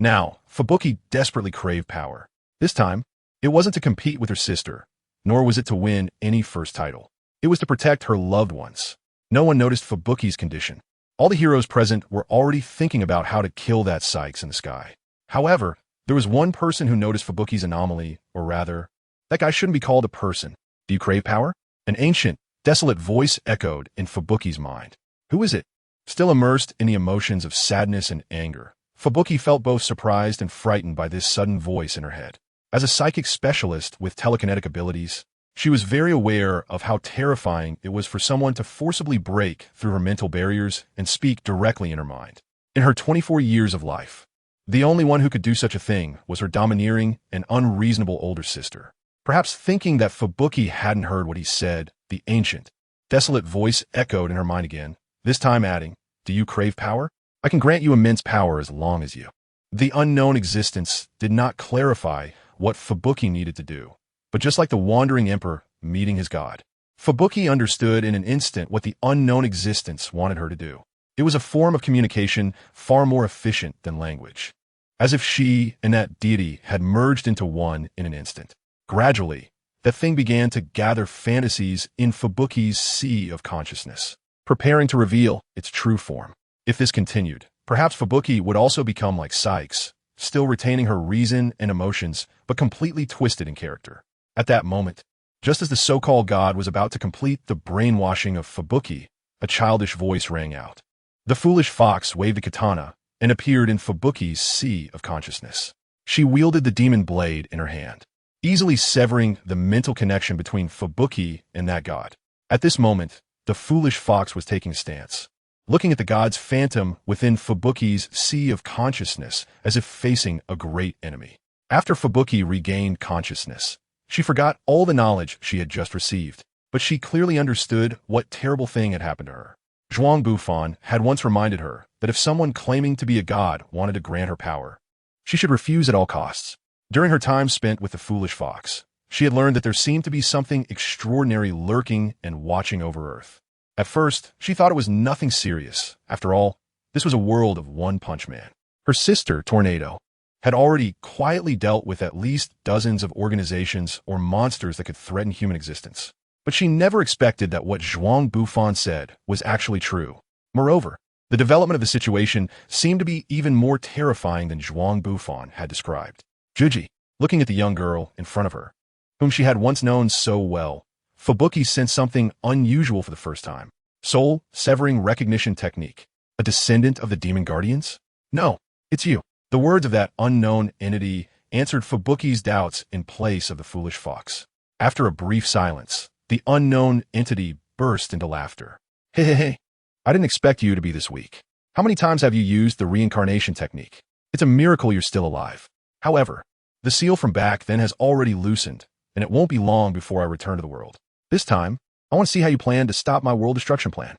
Now, Fubuki desperately craved power. This time, it wasn't to compete with her sister, nor was it to win any first title. It was to protect her loved ones. No one noticed Fubuki's condition. All the heroes present were already thinking about how to kill that Sykes in the sky. However, there was one person who noticed Fubuki's anomaly, or rather, that guy shouldn't be called a person. Do you crave power? An ancient, desolate voice echoed in Fubuki's mind. Who is it? Still immersed in the emotions of sadness and anger, Fubuki felt both surprised and frightened by this sudden voice in her head. As a psychic specialist with telekinetic abilities, she was very aware of how terrifying it was for someone to forcibly break through her mental barriers and speak directly in her mind. In her 24 years of life, the only one who could do such a thing was her domineering and unreasonable older sister. Perhaps thinking that Fubuki hadn't heard what he said, the ancient, desolate voice echoed in her mind again, this time adding, "Do you crave power? I can grant you immense power as long as you." The unknown existence did not clarify what Fubuki needed to do, but just like the wandering emperor meeting his god, Fubuki understood in an instant what the unknown existence wanted her to do. It was a form of communication far more efficient than language. As if she and that deity had merged into one in an instant. Gradually, that thing began to gather fantasies in Fubuki's sea of consciousness, preparing to reveal its true form. If this continued, perhaps Fubuki would also become like Sykes, still retaining her reason and emotions, but completely twisted in character. At that moment, just as the so-called god was about to complete the brainwashing of Fubuki, a childish voice rang out. The foolish fox waved the katana and appeared in Fubuki's sea of consciousness. She wielded the demon blade in her hand, easily severing the mental connection between Fubuki and that god. At this moment, the foolish fox was taking a stance, looking at the god's phantom within Fubuki's sea of consciousness as if facing a great enemy. After Fubuki regained consciousness, she forgot all the knowledge she had just received, but she clearly understood what terrible thing had happened to her. Zhuang Bufan had once reminded her that if someone claiming to be a god wanted to grant her power, she should refuse at all costs. During her time spent with the foolish fox, she had learned that there seemed to be something extraordinary lurking and watching over Earth. At first, she thought it was nothing serious. After all, this was a world of One Punch Man. Her sister, Tornado, had already quietly dealt with at least dozens of organizations or monsters that could threaten human existence. But she never expected that what Zhuang Bufan said was actually true. Moreover, the development of the situation seemed to be even more terrifying than Zhuang Bufan had described. Juji, looking at the young girl in front of her, whom she had once known so well, Fubuki sensed something unusual for the first time. Soul-severing recognition technique. A descendant of the demon guardians? No, it's you. The words of that unknown entity answered Fubuki's doubts in place of the foolish fox. After a brief silence, the unknown entity burst into laughter. Hey, I didn't expect you to be this weak. How many times have you used the reincarnation technique? It's a miracle you're still alive. However, the seal from back then has already loosened, and it won't be long before I return to the world. This time, I want to see how you plan to stop my world destruction plan.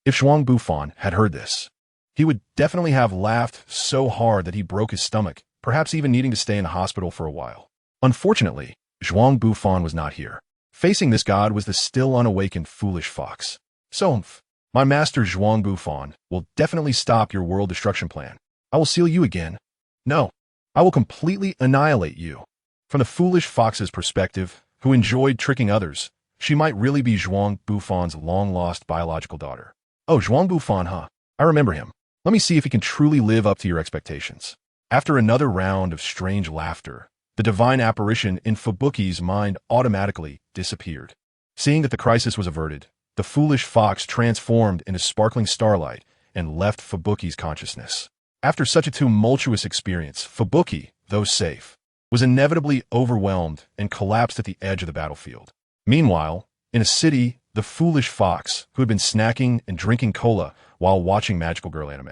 If Zhuang Bufan had heard this, he would definitely have laughed so hard that he broke his stomach, perhaps even needing to stay in the hospital for a while. Unfortunately, Zhuang Bufan was not here. Facing this god was the still unawakened foolish fox. So, my master Zhuang Bufan will definitely stop your world destruction plan. I will seal you again. No, I will completely annihilate you. From the foolish fox's perspective, who enjoyed tricking others, she might really be Zhuang Bufan's long-lost biological daughter. Oh, Zhuang Bufan, huh? I remember him. Let me see if he can truly live up to your expectations. After another round of strange laughter, the divine apparition in Fubuki's mind automatically disappeared. Seeing that the crisis was averted, the foolish fox transformed into sparkling starlight and left Fubuki's consciousness. After such a tumultuous experience, Fubuki, though safe, was inevitably overwhelmed and collapsed at the edge of the battlefield. Meanwhile, in a city, the foolish fox, who had been snacking and drinking cola while watching Magical Girl anime,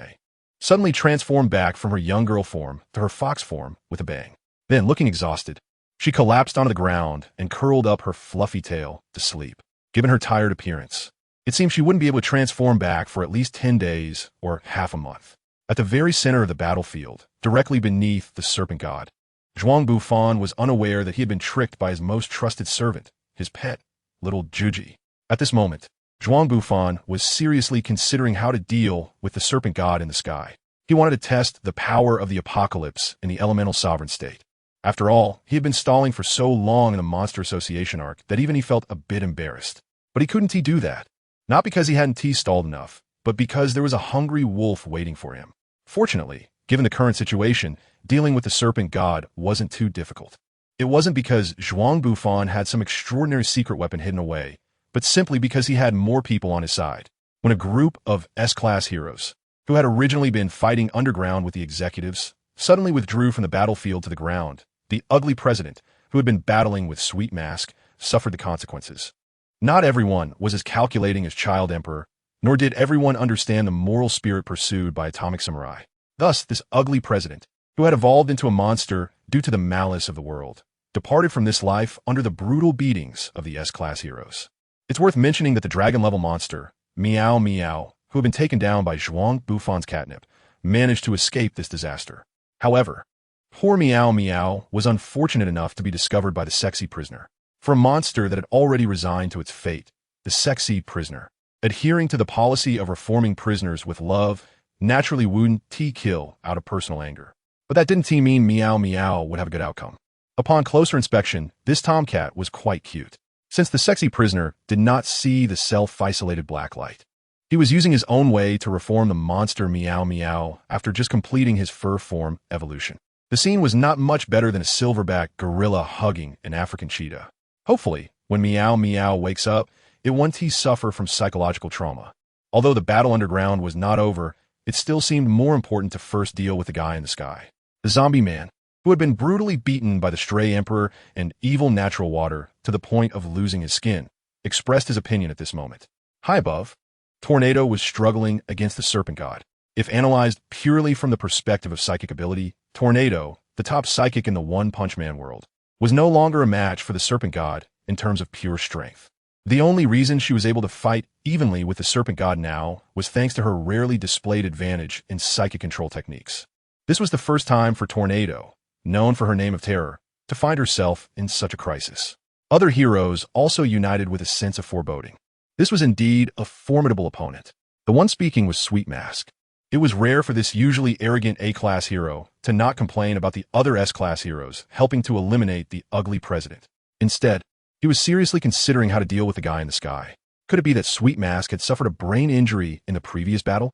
suddenly transformed back from her young girl form to her fox form with a bang. Then, looking exhausted, she collapsed onto the ground and curled up her fluffy tail to sleep. Given her tired appearance, it seemed she wouldn't be able to transform back for at least 10 days or half a month. At the very center of the battlefield, directly beneath the serpent god, Zhuang Bufan was unaware that he had been tricked by his most trusted servant, his pet, little Juji. At this moment, Zhuang Bufan was seriously considering how to deal with the serpent god in the sky. He wanted to test the power of the apocalypse in the elemental sovereign state. After all, he had been stalling for so long in the Monster Association arc that even he felt a bit embarrassed. But he couldn't do that. Not because he hadn't stalled enough, but because there was a hungry wolf waiting for him. Fortunately, given the current situation, dealing with the serpent god wasn't too difficult. It wasn't because Zhuang Bufan had some extraordinary secret weapon hidden away, but simply because he had more people on his side. When a group of S-class heroes, who had originally been fighting underground with the executives, suddenly withdrew from the battlefield to the ground, the ugly president, who had been battling with Sweet Mask, suffered the consequences. Not everyone was as calculating as Child Emperor, nor did everyone understand the moral spirit pursued by Atomic Samurai. Thus, this ugly president, who had evolved into a monster due to the malice of the world, departed from this life under the brutal beatings of the S-class heroes. It's worth mentioning that the dragon-level monster, Meow Meow, who had been taken down by Zhuang Bufan's catnip, managed to escape this disaster. However, poor Meow Meow was unfortunate enough to be discovered by the sexy prisoner. For a monster that had already resigned to its fate, the sexy prisoner. Adhering to the policy of reforming prisoners with love naturally wouldn't kill out of personal anger. But that didn't mean Meow Meow would have a good outcome. Upon closer inspection, this tomcat was quite cute, since the sexy prisoner did not see the self-isolated blacklight. He was using his own way to reform the monster Meow Meow after just completing his fur form evolution. The scene was not much better than a silverback gorilla hugging an African cheetah. Hopefully, when Meow Meow wakes up, it won't suffer from psychological trauma. Although the battle underground was not over, it still seemed more important to first deal with the guy in the sky. The zombie man, who had been brutally beaten by the stray emperor and evil natural water to the point of losing his skin, expressed his opinion at this moment. High above, Tornado was struggling against the serpent god. If analyzed purely from the perspective of psychic ability, Tornado, the top psychic in the One Punch Man world, was no longer a match for the serpent god in terms of pure strength. The only reason she was able to fight evenly with the serpent god now was thanks to her rarely displayed advantage in psychic control techniques. This was the first time for Tornado, known for her name of terror, to find herself in such a crisis. Other heroes also united with a sense of foreboding. This was indeed a formidable opponent. The one speaking was Sweet Mask. It was rare for this usually arrogant A-class hero to not complain about the other S-class heroes helping to eliminate the ugly president. Instead, he was seriously considering how to deal with the guy in the sky. Could it be that Sweet Mask had suffered a brain injury in the previous battle?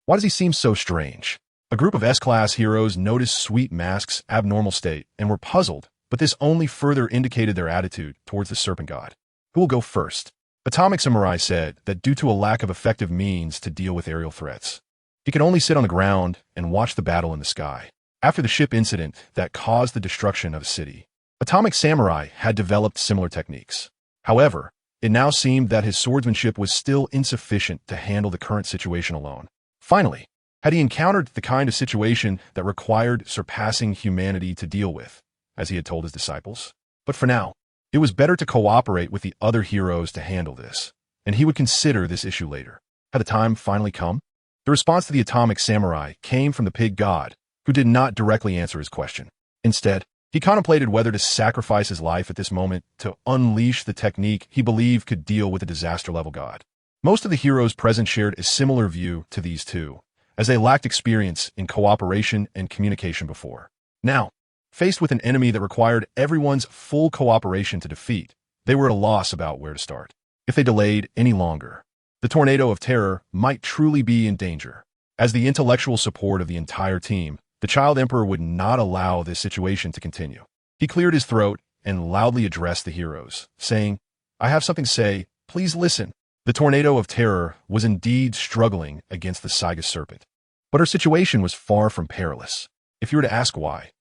Why does he seem so strange? A group of S-class heroes noticed Sweet Mask's abnormal state and were puzzled, but this only further indicated their attitude towards the serpent god. Who will go first? Atomic Samurai said that due to a lack of effective means to deal with aerial threats, he could only sit on the ground and watch the battle in the sky. After the ship incident that caused the destruction of a city, Atomic Samurai had developed similar techniques. However, it now seemed that his swordsmanship was still insufficient to handle the current situation alone. Finally, had he encountered the kind of situation that required surpassing humanity to deal with, as he had told his disciples? But for now, it was better to cooperate with the other heroes to handle this, and he would consider this issue later. Had the time finally come? The response to the Atomic Samurai came from the pig god, who did not directly answer his question. Instead, he contemplated whether to sacrifice his life at this moment to unleash the technique he believed could deal with a disaster-level god. Most of the heroes present shared a similar view to these two, as they lacked experience in cooperation and communication before. Now, faced with an enemy that required everyone's full cooperation to defeat, they were at a loss about where to start. If they delayed any longer, the Tornado of Terror might truly be in danger. As the intellectual support of the entire team, the Child Emperor would not allow this situation to continue. He cleared his throat and loudly addressed the heroes, saying, "I have something to say, please listen." The Tornado of Terror was indeed struggling against the Saiga Serpent, but her situation was far from perilous. If you were to ask why,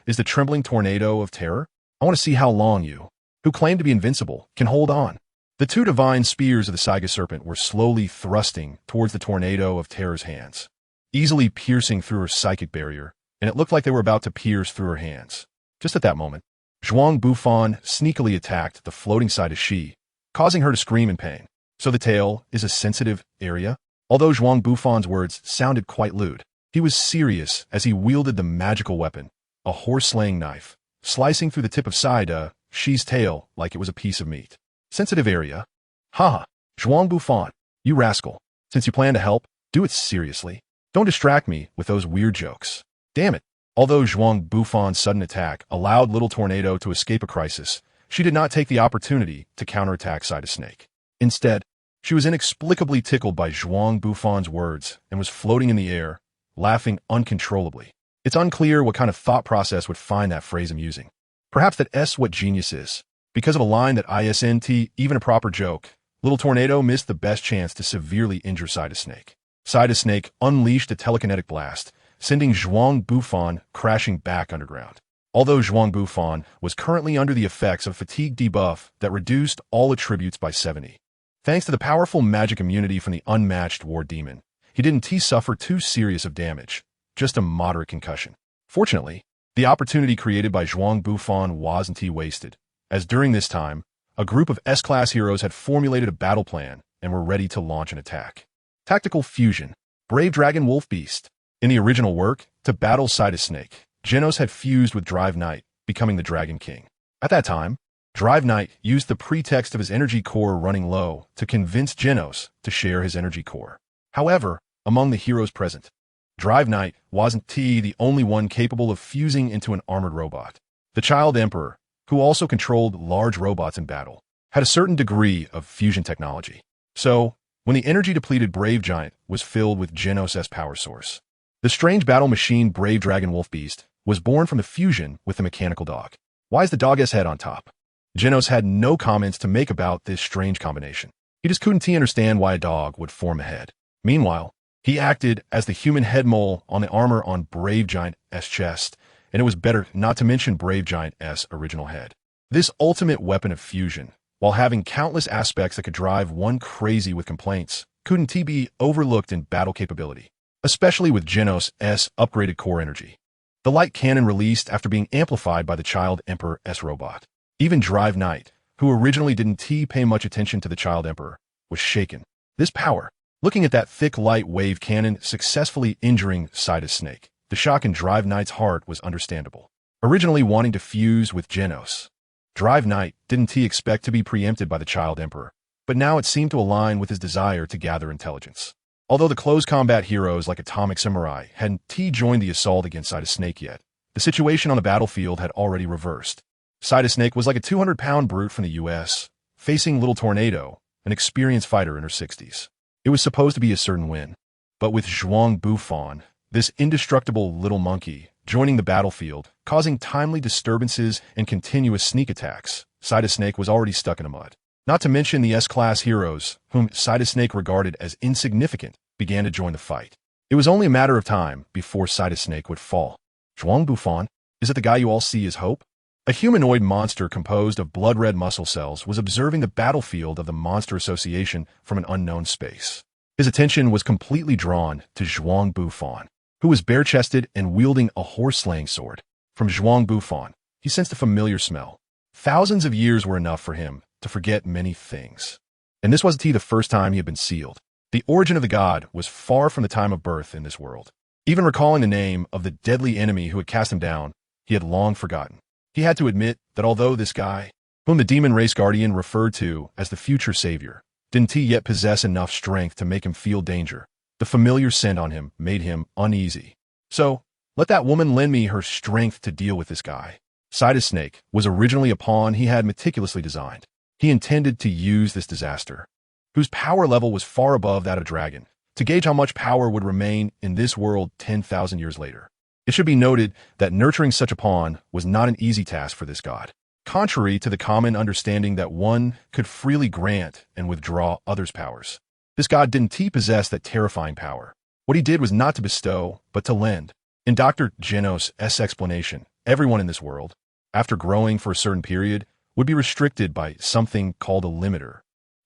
is the trembling Tornado of Terror? I want to see how long you, who claim to be invincible, can hold on. The two divine spears of the Saiga Serpent were slowly thrusting towards the Tornado of Terror's hands, easily piercing through her psychic barrier, and it looked like they were about to pierce through her hands. Just at that moment, Zhuang Bufan sneakily attacked the floating side of Shi, causing her to scream in pain. So the tail is a sensitive area? Although Zhuang Bufan's words sounded quite lewd, he was serious as he wielded the magical weapon, a horse-slaying knife, slicing through the tip of Saida, Shi's tail like it was a piece of meat. Sensitive area? Haha, Zhuang Bufan, you rascal. Since you plan to help, do it seriously. Don't distract me with those weird jokes. Damn it. Although Zhuang Bufan's sudden attack allowed Little Tornado to escape a crisis, she did not take the opportunity to counterattack Saida Snake. Instead, she was inexplicably tickled by Zhuang Bufan's words and was floating in the air, laughing uncontrollably. It's unclear what kind of thought process would find that phrase amusing. Perhaps that's what genius is. Because of a line that isn't even a proper joke, Little Tornado missed the best chance to severely injure Saida Snake. Saida Snake unleashed a telekinetic blast, sending Zhuang Bufan crashing back underground. Although Zhuang Bufan was currently under the effects of fatigue debuff that reduced all attributes by 70. Thanks to the powerful magic immunity from the unmatched War Demon, he didn't suffer too serious of damage, just a moderate concussion. Fortunately, the opportunity created by Zhuang Bufan wasn't wasted, as during this time, a group of S-class heroes had formulated a battle plan and were ready to launch an attack. Tactical Fusion, Brave Dragon Wolf Beast. In the original work, to battle Saida Snake, Genos had fused with Drive Knight, becoming the Dragon King. At that time, Drive Knight used the pretext of his energy core running low to convince Genos to share his energy core. However, among the heroes present, Drive Knight wasn't the only one capable of fusing into an armored robot. The Child Emperor, who also controlled large robots in battle, had a certain degree of fusion technology. So, when the energy-depleted Brave Giant was filled with Genos' power source, the strange battle machine Brave Dragon Wolf Beast was born from the fusion with the mechanical dog. Why is the dog's head on top? Genos had no comments to make about this strange combination. He just couldn't understand why a dog would form a head. Meanwhile, he acted as the human head mole on the armor on Brave Giant's chest, and it was better not to mention Brave Giant's original head. This ultimate weapon of fusion, while having countless aspects that could drive one crazy with complaints, couldn't be overlooked in battle capability, especially with Genos' upgraded core energy. The light cannon released after being amplified by the Child Emperor's robot. Even Drive Knight, who originally didn't pay much attention to the Child Emperor, was shaken. This power, looking at that thick light wave cannon successfully injuring Sighed Snake, the shock in Drive Knight's heart was understandable. Originally wanting to fuse with Genos, Drive Knight didn't expect to be preempted by the Child Emperor, but now it seemed to align with his desire to gather intelligence. Although the close combat heroes like Atomic Samurai hadn't joined the assault against Sighed Snake yet, the situation on the battlefield had already reversed. Sighed Snake was like a 200-pound brute from the US, facing Little Tornado, an experienced fighter in her 60s. It was supposed to be a certain win. But with Zhuang Bufan, this indestructible little monkey, joining the battlefield, causing timely disturbances and continuous sneak attacks, Sighed Snake was already stuck in the mud. Not to mention the S-class heroes, whom Sighed Snake regarded as insignificant, began to join the fight. It was only a matter of time before Sighed Snake would fall. Zhuang Bufan, is it the guy you all see as hope? A humanoid monster composed of blood-red muscle cells was observing the battlefield of the Monster Association from an unknown space. His attention was completely drawn to Zhuang Bufan, who was bare-chested and wielding a horse-slaying sword. From Zhuang Bufan, he sensed a familiar smell. Thousands of years were enough for him to forget many things. And this wasn't the first time he had been sealed. The origin of the god was far from the time of birth in this world. Even recalling the name of the deadly enemy who had cast him down, he had long forgotten. He had to admit that although this guy, whom the demon race guardian referred to as the future savior, didn't yet possess enough strength to make him feel danger, the familiar scent on him made him uneasy. So, let that woman lend me her strength to deal with this guy. Sighed Snake was originally a pawn he had meticulously designed. He intended to use this disaster, whose power level was far above that of Dragon, to gauge how much power would remain in this world 10,000 years later. It should be noted that nurturing such a pawn was not an easy task for this god. Contrary to the common understanding that one could freely grant and withdraw others' powers, this god didn't possess that terrifying power. What he did was not to bestow, but to lend. In Dr. Genos' explanation, everyone in this world, after growing for a certain period, would be restricted by something called a limiter.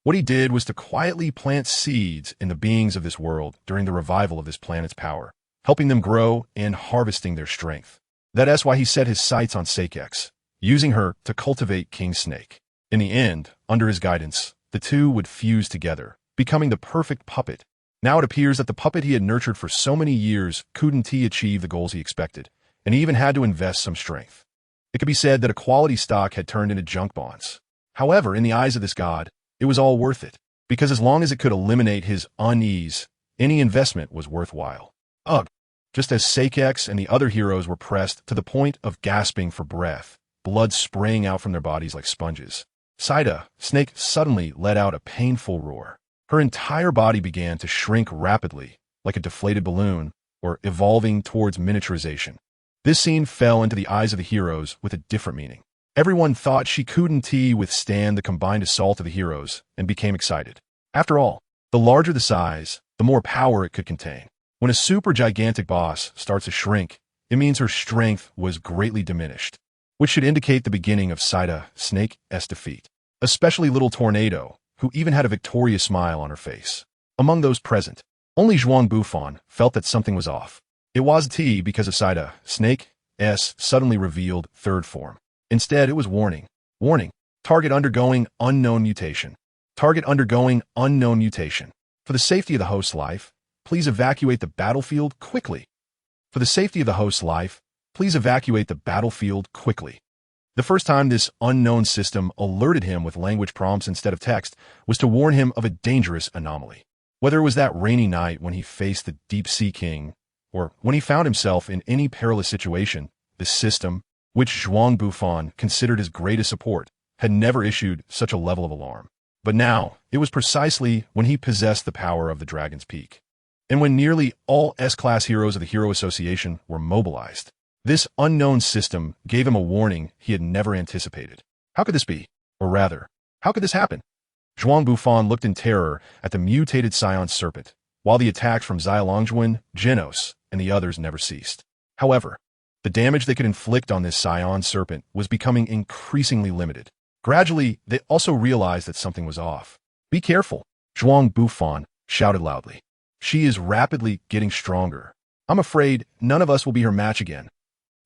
What he did was to quietly plant seeds in the beings of this world during the revival of this planet's power, helping them grow and harvesting their strength. That's why he set his sights on Sakex, using her to cultivate King Snake. In the end, under his guidance, the two would fuse together, becoming the perfect puppet. Now it appears that the puppet he had nurtured for so many years couldn't achieve the goals he expected, and he even had to invest some strength. It could be said that a quality stock had turned into junk bonds. However, in the eyes of this god, it was all worth it, because as long as it could eliminate his unease, any investment was worthwhile. Ugh! Just as Sakex and the other heroes were pressed to the point of gasping for breath, blood spraying out from their bodies like sponges, Sighed Snake suddenly let out a painful roar. Her entire body began to shrink rapidly, like a deflated balloon, or evolving towards miniaturization. This scene fell into the eyes of the heroes with a different meaning. Everyone thought she couldn't withstand the combined assault of the heroes and became excited. After all, the larger the size, the more power it could contain. When a super gigantic boss starts to shrink, it means her strength was greatly diminished, which should indicate the beginning of Sighed Snake's defeat. Especially Little Tornado, who even had a victorious smile on her face. Among those present, only Zhuang Bufan felt that something was off. It wasn't because of Sighed Snake's suddenly revealed third form. Instead, it was warning. Warning. Target undergoing unknown mutation. Target undergoing unknown mutation. For the safety of the host's life, please evacuate the battlefield quickly. For the safety of the host's life, please evacuate the battlefield quickly. The first time this unknown system alerted him with language prompts instead of text was to warn him of a dangerous anomaly. Whether it was that rainy night when he faced the deep-sea king, or when he found himself in any perilous situation, the system, which Zhuang Bufan considered his greatest support, had never issued such a level of alarm. But now, it was precisely when he possessed the power of the Dragon's Peak, and when nearly all S-Class heroes of the Hero Association were mobilized. This unknown system gave him a warning he had never anticipated. How could this be? Or rather, how could this happen? Zhuang Bufan looked in terror at the mutated Scion Serpent, while the attacks from Xialongjuan, Genos, and the others never ceased. However, the damage they could inflict on this Scion Serpent was becoming increasingly limited. Gradually, they also realized that something was off. Be careful, Zhuang Bufan shouted loudly. She is rapidly getting stronger. I'm afraid none of us will be her match again.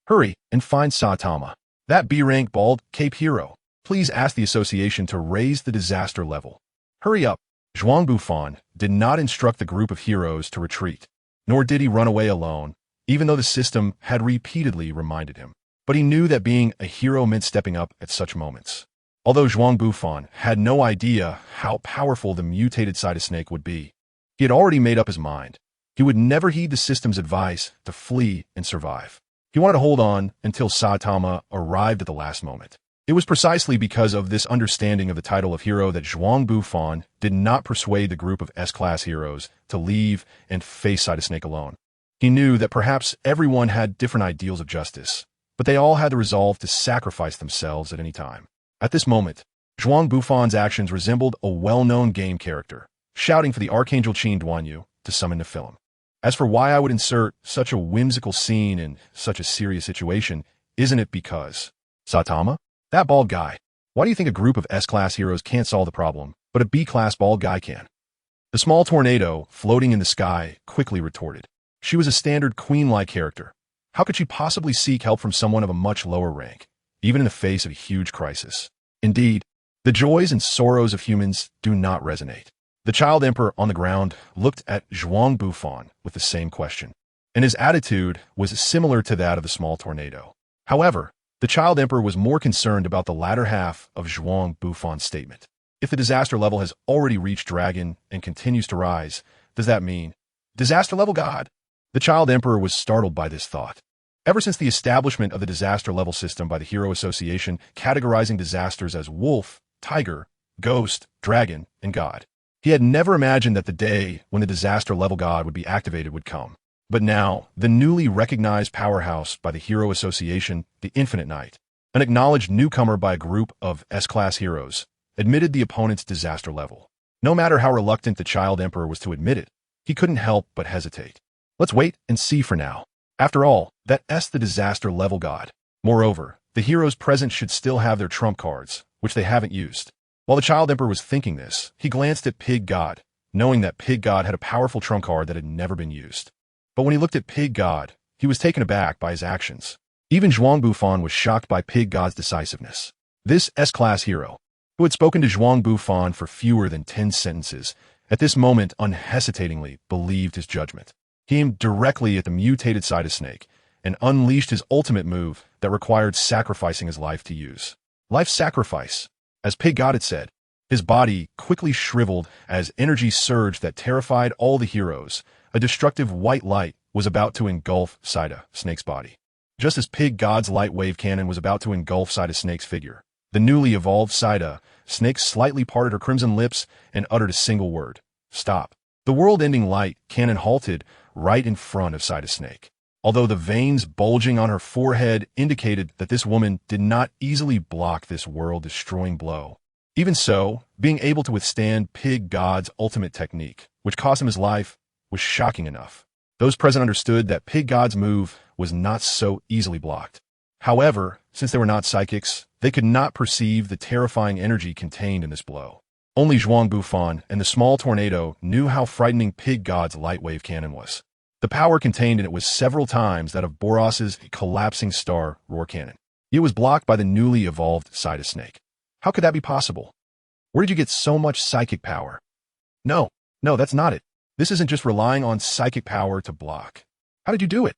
Hurry and find Saitama, that B-rank bald cape hero. Please ask the association to raise the disaster level. Hurry up. Zhuang Bufan did not instruct the group of heroes to retreat, nor did he run away alone, even though the system had repeatedly reminded him. But he knew that being a hero meant stepping up at such moments. Although Zhuang Bufan had no idea how powerful the mutated Side Snake would be, he had already made up his mind. He would never heed the system's advice to flee and survive. He wanted to hold on until Saitama arrived at the last moment. It was precisely because of this understanding of the title of hero that Zhuang Bufan did not persuade the group of S-Class heroes to leave and face Side Snake alone. He knew that perhaps everyone had different ideals of justice, but they all had the resolve to sacrifice themselves at any time. At this moment, Zhuang Bufan's actions resembled a well-known game character, shouting for the Archangel Qin Duanyu to summon Nephilim. As for why I would insert such a whimsical scene in such a serious situation, isn't it because Saitama? That bald guy. Why do you think a group of S-Class heroes can't solve the problem, but a B-Class bald guy can? The small tornado, floating in the sky, quickly retorted. She was a standard queen-like character. How could she possibly seek help from someone of a much lower rank, even in the face of a huge crisis? Indeed, the joys and sorrows of humans do not resonate. The Child Emperor on the ground looked at Zhuang Bufan with the same question, and his attitude was similar to that of the small tornado. However, the Child Emperor was more concerned about the latter half of Zhuang Bufan's statement. If the disaster level has already reached Dragon and continues to rise, does that mean disaster level God? The Child Emperor was startled by this thought. Ever since the establishment of the disaster level system by the Hero Association, categorizing disasters as wolf, tiger, ghost, dragon, and God, he had never imagined that the day when the disaster level God would be activated would come. But now, the newly recognized powerhouse by the Hero Association, the Infinite Knight, an acknowledged newcomer by a group of S-Class heroes, admitted the opponent's disaster level. No matter how reluctant the Child Emperor was to admit it, he couldn't help but hesitate. Let's wait and see for now. After all, that's the disaster level God. Moreover, the heroes present should still have their trump cards, which they haven't used. While the Child Emperor was thinking this, he glanced at Pig God, knowing that Pig God had a powerful trump card that had never been used. But when he looked at Pig God, he was taken aback by his actions. Even Zhuang Bufan was shocked by Pig God's decisiveness. This S-Class hero, who had spoken to Zhuang Bufan for fewer than 10 sentences, at this moment unhesitatingly believed his judgment. He aimed directly at the mutated Side Snake and unleashed his ultimate move that required sacrificing his life to use. Life sacrifice. As Pig God had said, his body quickly shriveled as energy surged that terrified all the heroes. A destructive white light was about to engulf Side Snake's body. Just as Pig God's light wave cannon was about to engulf Side Snake's figure, the newly evolved Side Snake slightly parted her crimson lips and uttered a single word. Stop. The world-ending light cannon halted right in front of Side Snake. Although the veins bulging on her forehead indicated that this woman did not easily block this world-destroying blow. Even so, being able to withstand Pig God's ultimate technique, which cost him his life, was shocking enough. Those present understood that Pig God's move was not so easily blocked. However, since they were not psychics, they could not perceive the terrifying energy contained in this blow. Only Zhuang Bufan and the small tornado knew how frightening Pig God's light wave cannon was. The power contained in it was several times that of Boros's collapsing star roar cannon. It was blocked by the newly evolved Side Snake. How could that be possible? Where did you get so much psychic power? No, that's not it. This isn't just relying on psychic power to block. How did you do it?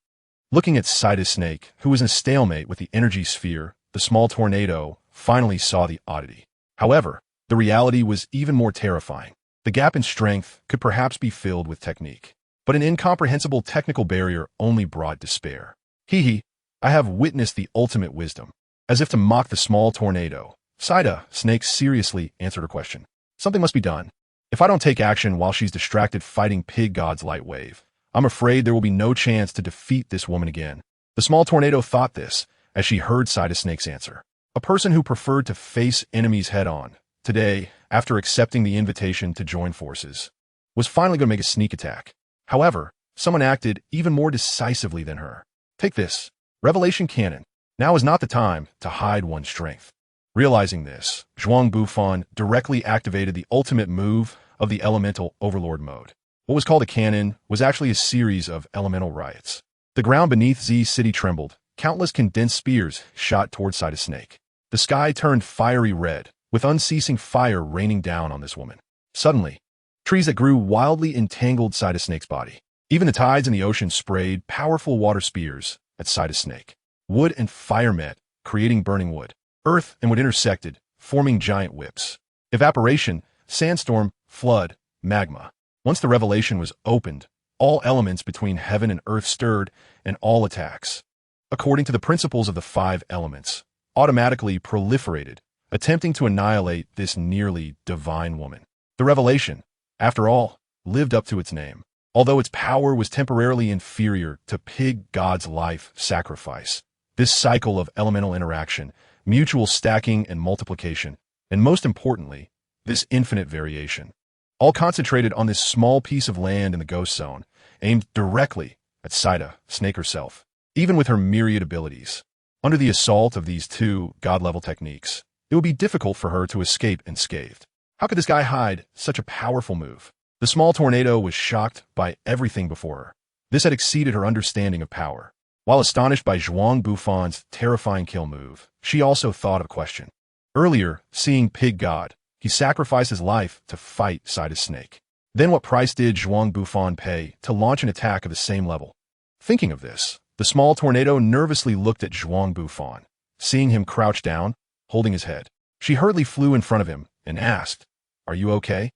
Looking at Side Snake, who was in a stalemate with the energy sphere, the small tornado finally saw the oddity. However, the reality was even more terrifying. The gap in strength could perhaps be filled with technique, but an incomprehensible technical barrier only brought despair. Hee, I have witnessed the ultimate wisdom. As if to mock the small tornado, sighed. Snake seriously answered her question. Something must be done. If I don't take action while she's distracted fighting Pig God's light wave, I'm afraid there will be no chance to defeat this woman again. The small tornado thought this as she heard Sighed Snake's answer. A person who preferred to face enemies head-on, today, after accepting the invitation to join forces, was finally going to make a sneak attack. However, someone acted even more decisively than her. Take this. Revelation Canon. Now is not the time to hide one's strength. Realizing this, Zhuang Bufan directly activated the ultimate move of the elemental overlord mode. What was called a cannon was actually a series of elemental riots. The ground beneath Z City trembled. Countless condensed spears shot towards Sighed Snake. The sky turned fiery red, with unceasing fire raining down on this woman. Suddenly, trees that grew wildly entangled Sighed Snake's body. Even the tides in the ocean sprayed powerful water spears at Sighed Snake. Wood and fire met, creating burning wood. Earth and wood intersected, forming giant whips. Evaporation, sandstorm, flood, magma. Once the revelation was opened, all elements between heaven and earth stirred, and all attacks, according to the principles of the 5 elements, automatically proliferated, attempting to annihilate this nearly divine woman. The revelation, after all, lived up to its name. Although its power was temporarily inferior to Pig God's life sacrifice, this cycle of elemental interaction, mutual stacking and multiplication, and most importantly, this infinite variation, all concentrated on this small piece of land in the ghost zone, aimed directly at Sighed Snake herself. Even with her myriad abilities, under the assault of these 2 god-level techniques, it would be difficult for her to escape unscathed. How could this guy hide such a powerful move? The small tornado was shocked by everything before her. This had exceeded her understanding of power. While astonished by Zhuang Bufan's terrifying kill move, she also thought of a question. Earlier, seeing Pig God, he sacrificed his life to fight Sighed Snake. Then what price did Zhuang Bufan pay to launch an attack of the same level? Thinking of this, the small tornado nervously looked at Zhuang Bufan, seeing him crouch down, holding his head. She hurriedly flew in front of him and asked, "Are you okay?"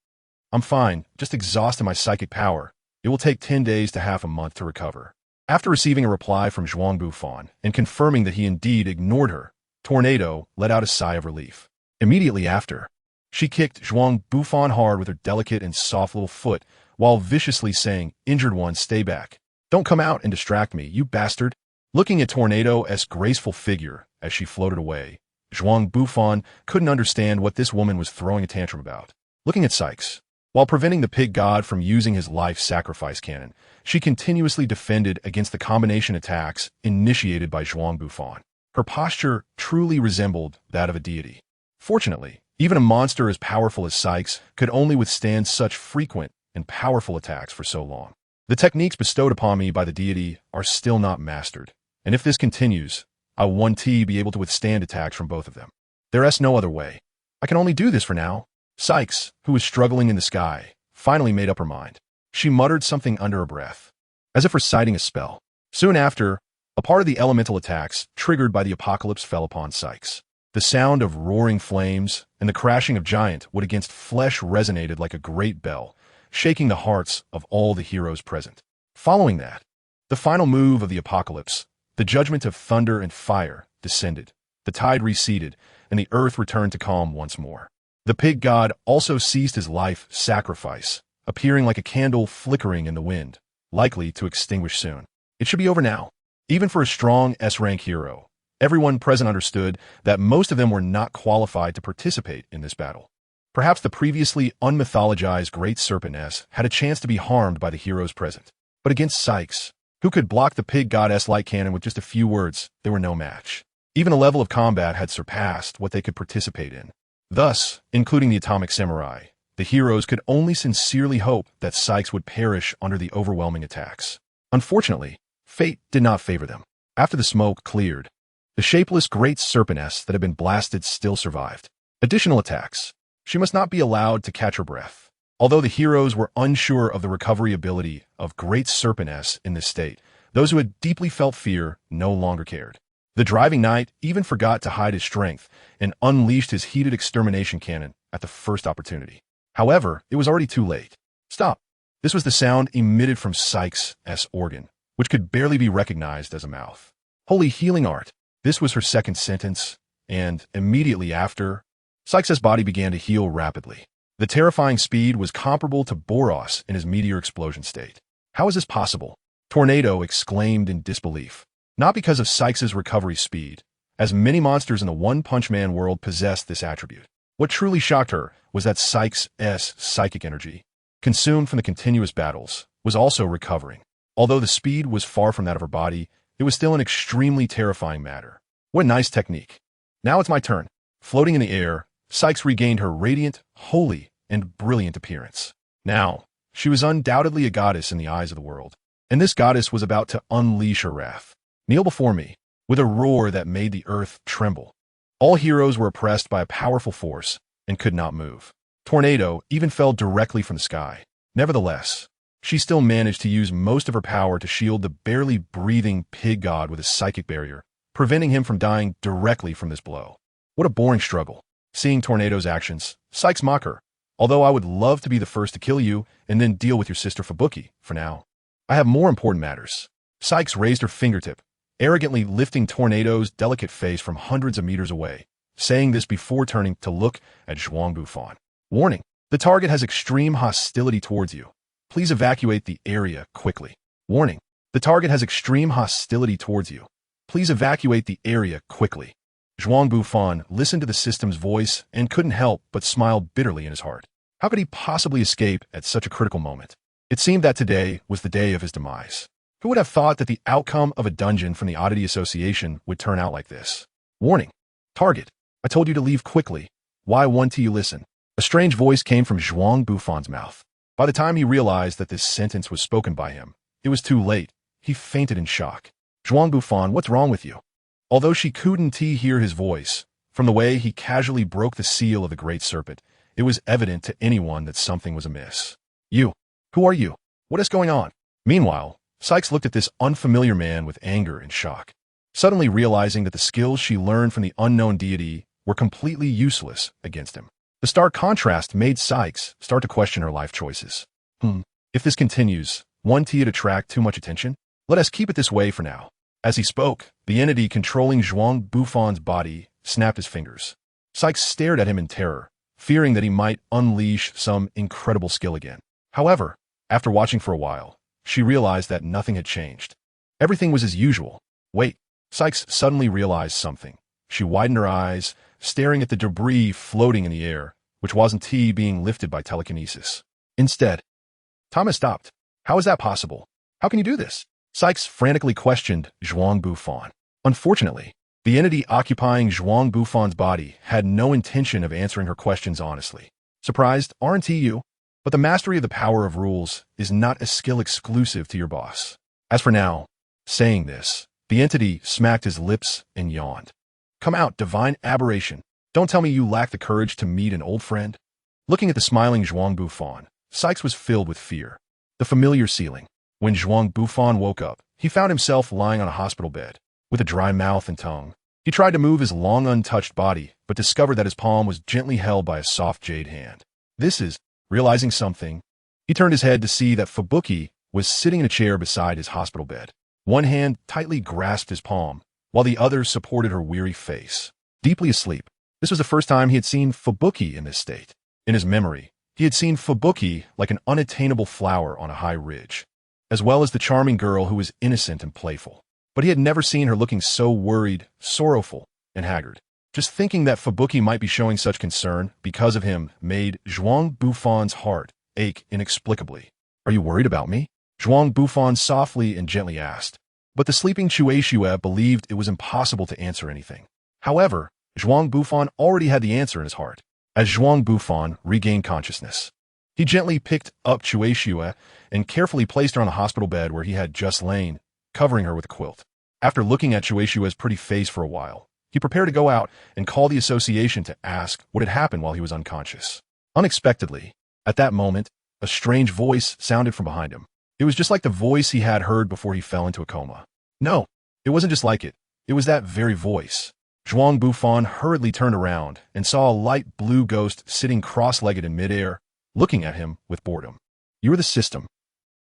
"I'm fine, just exhausted my psychic power. It will take 10 days to half a month to recover." After receiving a reply from Zhuang Bufan and confirming that he indeed ignored her, Tornado let out a sigh of relief. Immediately after, she kicked Zhuang Bufan hard with her delicate and soft little foot while viciously saying, "Injured one, stay back. Don't come out and distract me, you bastard." Looking at Tornado's graceful figure as she floated away, Zhuang Bufan couldn't understand what this woman was throwing a tantrum about. Looking at Sykes, while preventing the Pig God from using his life sacrifice cannon, she continuously defended against the combination attacks initiated by Zhuang Bufan. Her posture truly resembled that of a deity. Fortunately, even a monster as powerful as Sykes could only withstand such frequent and powerful attacks for so long. The techniques bestowed upon me by the deity are still not mastered, and if this continues, I will one day be able to withstand attacks from both of them. There is no other way. I can only do this for now. Sykes, who was struggling in the sky, finally made up her mind. She muttered something under her breath, as if reciting a spell. Soon after, a part of the elemental attacks triggered by the apocalypse fell upon Sykes. The sound of roaring flames and the crashing of giant wood against flesh resonated like a great bell, shaking the hearts of all the heroes present. Following that, the final move of the apocalypse, the judgment of thunder and fire, descended. The tide receded, and the earth returned to calm once more. The Pig God also ceased his life sacrifice, appearing like a candle flickering in the wind, likely to extinguish soon. It should be over now. Even for a strong S-rank hero, everyone present understood that most of them were not qualified to participate in this battle. Perhaps the previously unmythologized Great Serpent S had a chance to be harmed by the heroes present. But against Sykes, who could block the Pig God's light cannon with just a few words, they were no match. Even the level of combat had surpassed what they could participate in. Thus, including the Atomic Samurai, the heroes could only sincerely hope that Sykes would perish under the overwhelming attacks. Unfortunately, fate did not favor them. After the smoke cleared, the shapeless Great Serpent S that had been blasted still survived. Additional attacks. She must not be allowed to catch her breath. Although the heroes were unsure of the recovery ability of Great Serpent S in this state, those who had deeply felt fear no longer cared. The driving knight even forgot to hide his strength and unleashed his heated extermination cannon at the first opportunity. However, it was already too late. Stop. This was the sound emitted from Psyche's organ, which could barely be recognized as a mouth. Holy healing art. This was her second sentence, and immediately after, Psyche's body began to heal rapidly. The terrifying speed was comparable to Boros in his meteor explosion state. How is this possible? Tornado exclaimed in disbelief. Not because of Psyche's recovery speed, as many monsters in the One Punch Man world possessed this attribute. What truly shocked her was that Psyche's psychic energy, consumed from the continuous battles, was also recovering. Although the speed was far from that of her body, it was still an extremely terrifying matter. What a nice technique. Now it's my turn. Floating in the air, Psyche regained her radiant, holy, and brilliant appearance. Now, she was undoubtedly a goddess in the eyes of the world, and this goddess was about to unleash her wrath. Kneel before me, with a roar that made the earth tremble. All heroes were oppressed by a powerful force and could not move. Tornado even fell directly from the sky. Nevertheless, she still managed to use most of her power to shield the barely breathing pig god with a psychic barrier, preventing him from dying directly from this blow. What a boring struggle. Seeing Tornado's actions, Psyche mocked her. Although I would love to be the first to kill you and then deal with your sister Fubuki, for now, I have more important matters. Psyche raised her fingertip, arrogantly lifting Tornado's delicate face from hundreds of meters away, saying this before turning to look at Zhuang Bufan. Warning, the target has extreme hostility towards you. Please evacuate the area quickly. Warning, the target has extreme hostility towards you. Please evacuate the area quickly. Zhuang Bufan listened to the system's voice and couldn't help but smile bitterly in his heart. How could he possibly escape at such a critical moment? It seemed that today was the day of his demise. Who would have thought that the outcome of a dungeon from the Oddity Association would turn out like this? Warning, target, I told you to leave quickly. Why won't you listen? A strange voice came from Zhuang Bufan's mouth. By the time he realized that this sentence was spoken by him, it was too late. He fainted in shock. Zhuang Bufan, what's wrong with you? Although she couldn't hear his voice, from the way he casually broke the seal of the Great Serpent, it was evident to anyone that something was amiss. You, who are you? What is going on? Meanwhile, Psyche looked at this unfamiliar man with anger and shock, suddenly realizing that the skills she learned from the unknown deity were completely useless against him. The stark contrast made Psyche start to question her life choices. If this continues, won't it attract too much attention? Let us keep it this way for now. As he spoke, the entity controlling Zhuang Bufan's body snapped his fingers. Psyche stared at him in terror, fearing that he might unleash some incredible skill again. However, after watching for a while, she realized that nothing had changed. Everything was as usual. Wait, Psyche suddenly realized something. She widened her eyes, staring at the debris floating in the air, which wasn't being lifted by telekinesis. Instead, time has stopped. How is that possible? How can you do this? Psyche frantically questioned Zhuang Bufan. Unfortunately, the entity occupying Zhuang Bufan's body had no intention of answering her questions honestly. Surprised, aren't you? But the mastery of the power of rules is not a skill exclusive to your boss. As for now, saying this, the entity smacked his lips and yawned. Come out, divine aberration. Don't tell me you lack the courage to meet an old friend. Looking at the smiling Zhuang Bufan, Psyche was filled with fear. The familiar ceiling. When Zhuang Bufan woke up, he found himself lying on a hospital bed, with a dry mouth and tongue. He tried to move his long untouched body, but discovered that his palm was gently held by a soft jade hand. Realizing something, he turned his head to see that Fubuki was sitting in a chair beside his hospital bed. One hand tightly grasped his palm, while the other supported her weary face. Deeply asleep, this was the first time he had seen Fubuki in this state. In his memory, he had seen Fubuki like an unattainable flower on a high ridge, as well as the charming girl who was innocent and playful. But he had never seen her looking so worried, sorrowful, and haggard. Just thinking that Fubuki might be showing such concern because of him made Zhuang Bufan's heart ache inexplicably. Are you worried about me? Zhuang Bufan softly and gently asked. But the sleeping Chueshue believed it was impossible to answer anything. However, Zhuang Bufan already had the answer in his heart. As Zhuang Bufan regained consciousness, he gently picked up Chueshue and carefully placed her on the hospital bed where he had just lain, covering her with a quilt. After looking at Chueshue's pretty face for a while, he prepared to go out and call the association to ask what had happened while he was unconscious. Unexpectedly, at that moment, a strange voice sounded from behind him. It was just like the voice he had heard before he fell into a coma. No, it wasn't just like it. It was that very voice. Zhuang Bufan hurriedly turned around and saw a light blue ghost sitting cross-legged in midair, looking at him with boredom. "You're the system.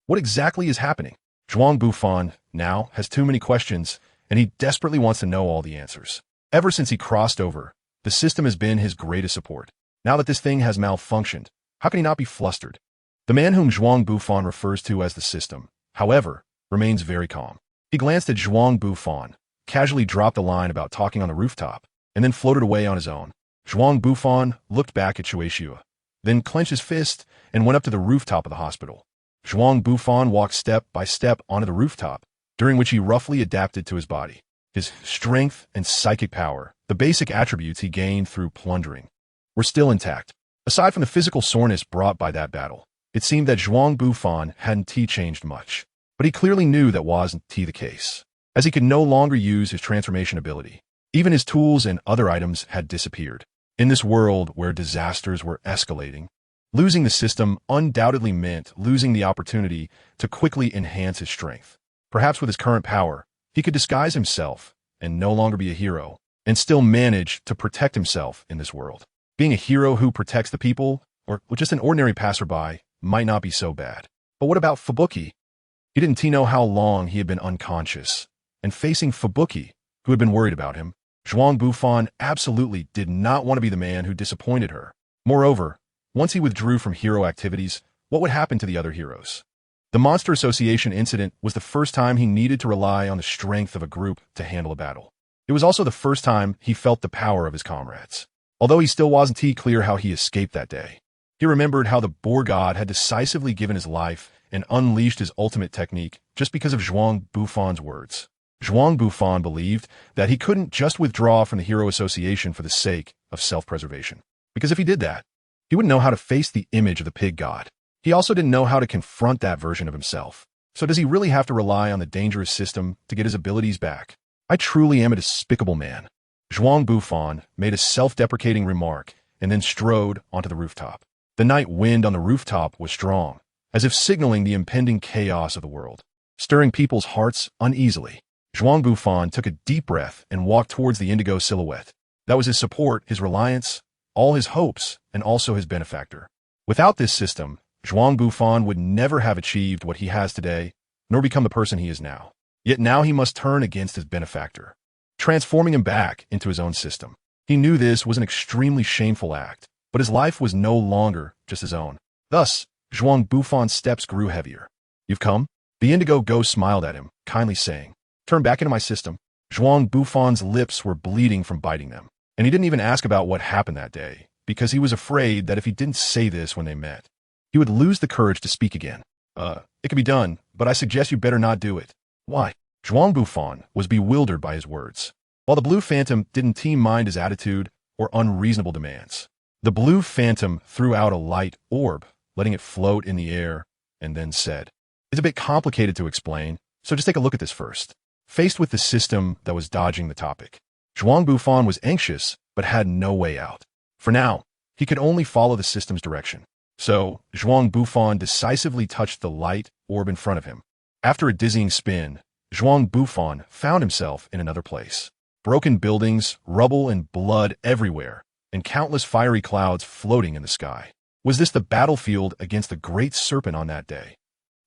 What exactly is happening?" Zhuang Bufan now has too many questions, and he desperately wants to know all the answers. Ever since he crossed over, the system has been his greatest support. Now that this thing has malfunctioned, how can he not be flustered? The man whom Zhuang Bufan refers to as the system, however, remains very calm. He glanced at Zhuang Bufan, casually dropped a line about talking on the rooftop, and then floated away on his own. Zhuang Bufan looked back at Shueishu, then clenched his fist and went up to the rooftop of the hospital. Zhuang Bufan walked step by step onto the rooftop, during which he roughly adapted to his body. His strength and psychic power, the basic attributes he gained through plundering, were still intact. Aside from the physical soreness brought by that battle, it seemed that Zhuang Bufan hadn't changed much. But he clearly knew that wasn't the case, as he could no longer use his transformation ability. Even his tools and other items had disappeared. In this world where disasters were escalating, losing the system undoubtedly meant losing the opportunity to quickly enhance his strength. Perhaps with his current power, he could disguise himself and no longer be a hero, and still manage to protect himself in this world. Being a hero who protects the people, or just an ordinary passerby, might not be so bad. But what about Fubuki? He didn't know how long he had been unconscious, and facing Fubuki, who had been worried about him, Zhuang Bufan absolutely did not want to be the man who disappointed her. Moreover, once he withdrew from hero activities, what would happen to the other heroes? The Monster Association incident was the first time he needed to rely on the strength of a group to handle a battle. It was also the first time he felt the power of his comrades. Although he still wasn't clear how he escaped that day. He remembered how the Boar God had decisively given his life and unleashed his ultimate technique just because of Zhuang Bufan's words. Zhuang Bufan believed that he couldn't just withdraw from the Hero Association for the sake of self-preservation. Because if he did that, he wouldn't know how to face the image of the pig god. He also didn't know how to confront that version of himself. So does he really have to rely on the dangerous system to get his abilities back? "I truly am a despicable man." Zhuang Bufan made a self-deprecating remark and then strode onto the rooftop. The night wind on the rooftop was strong, as if signaling the impending chaos of the world, stirring people's hearts uneasily. Zhuang Bufan took a deep breath and walked towards the indigo silhouette. That was his support, his reliance, all his hopes, and also his benefactor. Without this system, Zhuang Bufan would never have achieved what he has today, nor become the person he is now. Yet now he must turn against his benefactor, transforming him back into his own system. He knew this was an extremely shameful act, but his life was no longer just his own. Thus, Zhuang Bufan's steps grew heavier. "You've come?" The indigo ghost smiled at him, kindly saying, "Turn back into my system." Zhuang Bufan's lips were bleeding from biting them, and he didn't even ask about what happened that day, because he was afraid that if he didn't say this when they met, he would lose the courage to speak again. It can be done, but I suggest you better not do it." "Why?" Zhuang Bufan was bewildered by his words, while the Blue Phantom didn't mind his attitude or unreasonable demands. The Blue Phantom threw out a light orb, letting it float in the air, and then said, "It's a bit complicated to explain, so just take a look at this first." Faced with the system that was dodging the topic, Zhuang Bufan was anxious, but had no way out. For now, he could only follow the system's direction. So, Zhuang Bufan decisively touched the light orb in front of him. After a dizzying spin, Zhuang Bufan found himself in another place. Broken buildings, rubble and blood everywhere, and countless fiery clouds floating in the sky. Was this the battlefield against the great serpent on that day?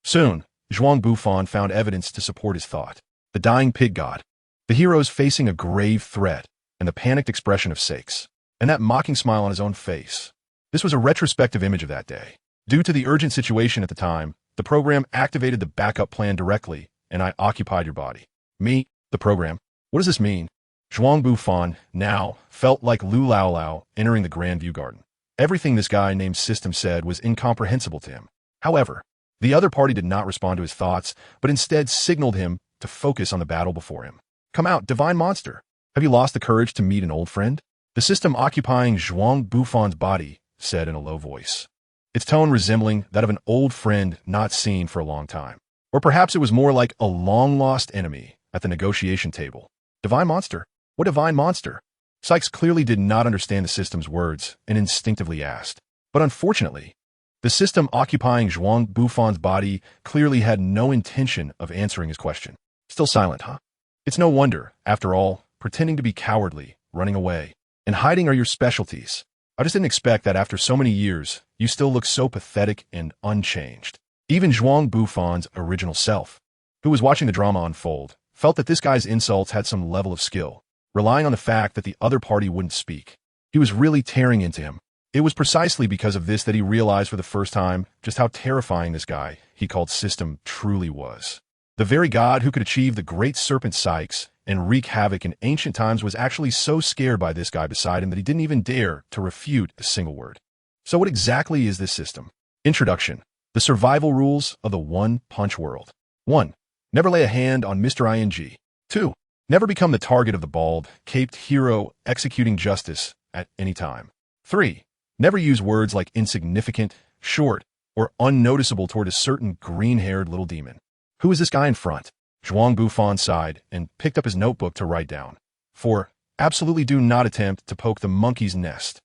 Soon, Zhuang Bufan found evidence to support his thought. The dying pig god, the heroes facing a grave threat, and the panicked expression of Sakes, and that mocking smile on his own face. This was a retrospective image of that day. Due to the urgent situation at the time, the program activated the backup plan directly, and I occupied your body. Me, the program. What does this mean? Zhuang Bufan now felt like Lu Lao Lao entering the Grand View Garden. Everything this guy named System said was incomprehensible to him. However, the other party did not respond to his thoughts, but instead signaled him to focus on the battle before him. "Come out, divine monster. Have you lost the courage to meet an old friend?" The system occupying Zhuang Bufan's body said in a low voice, its tone resembling that of an old friend not seen for a long time. Or perhaps it was more like a long-lost enemy at the negotiation table. "Divine monster? What divine monster?" Sykes clearly did not understand the system's words and instinctively asked. But unfortunately, the system occupying Zhuang Bufan's body clearly had no intention of answering his question. "Still silent, huh?" It's no wonder, after all, pretending to be cowardly, running away, and hiding are your specialties. I just didn't expect that after so many years, you still look so pathetic and unchanged. Even Zhuang Bufan's original self, who was watching the drama unfold, felt that this guy's insults had some level of skill, relying on the fact that the other party wouldn't speak. He was really tearing into him. It was precisely because of this that he realized for the first time just how terrifying this guy he called System truly was. The very god who could achieve the great serpent Sykes and wreak havoc in ancient times was actually so scared by this guy beside him that he didn't even dare to refute a single word. So what exactly is this system? Introduction. The survival rules of the one-punch world. 1. Never lay a hand on Mr. ING. 2. Never become the target of the bald, caped hero executing justice at any time. 3. Never use words like insignificant, short, or unnoticeable toward a certain green-haired little demon. Who is this guy in front? Zhuang Bufan sighed and picked up his notebook to write down. 4. Absolutely do not attempt to poke the monkey's nest.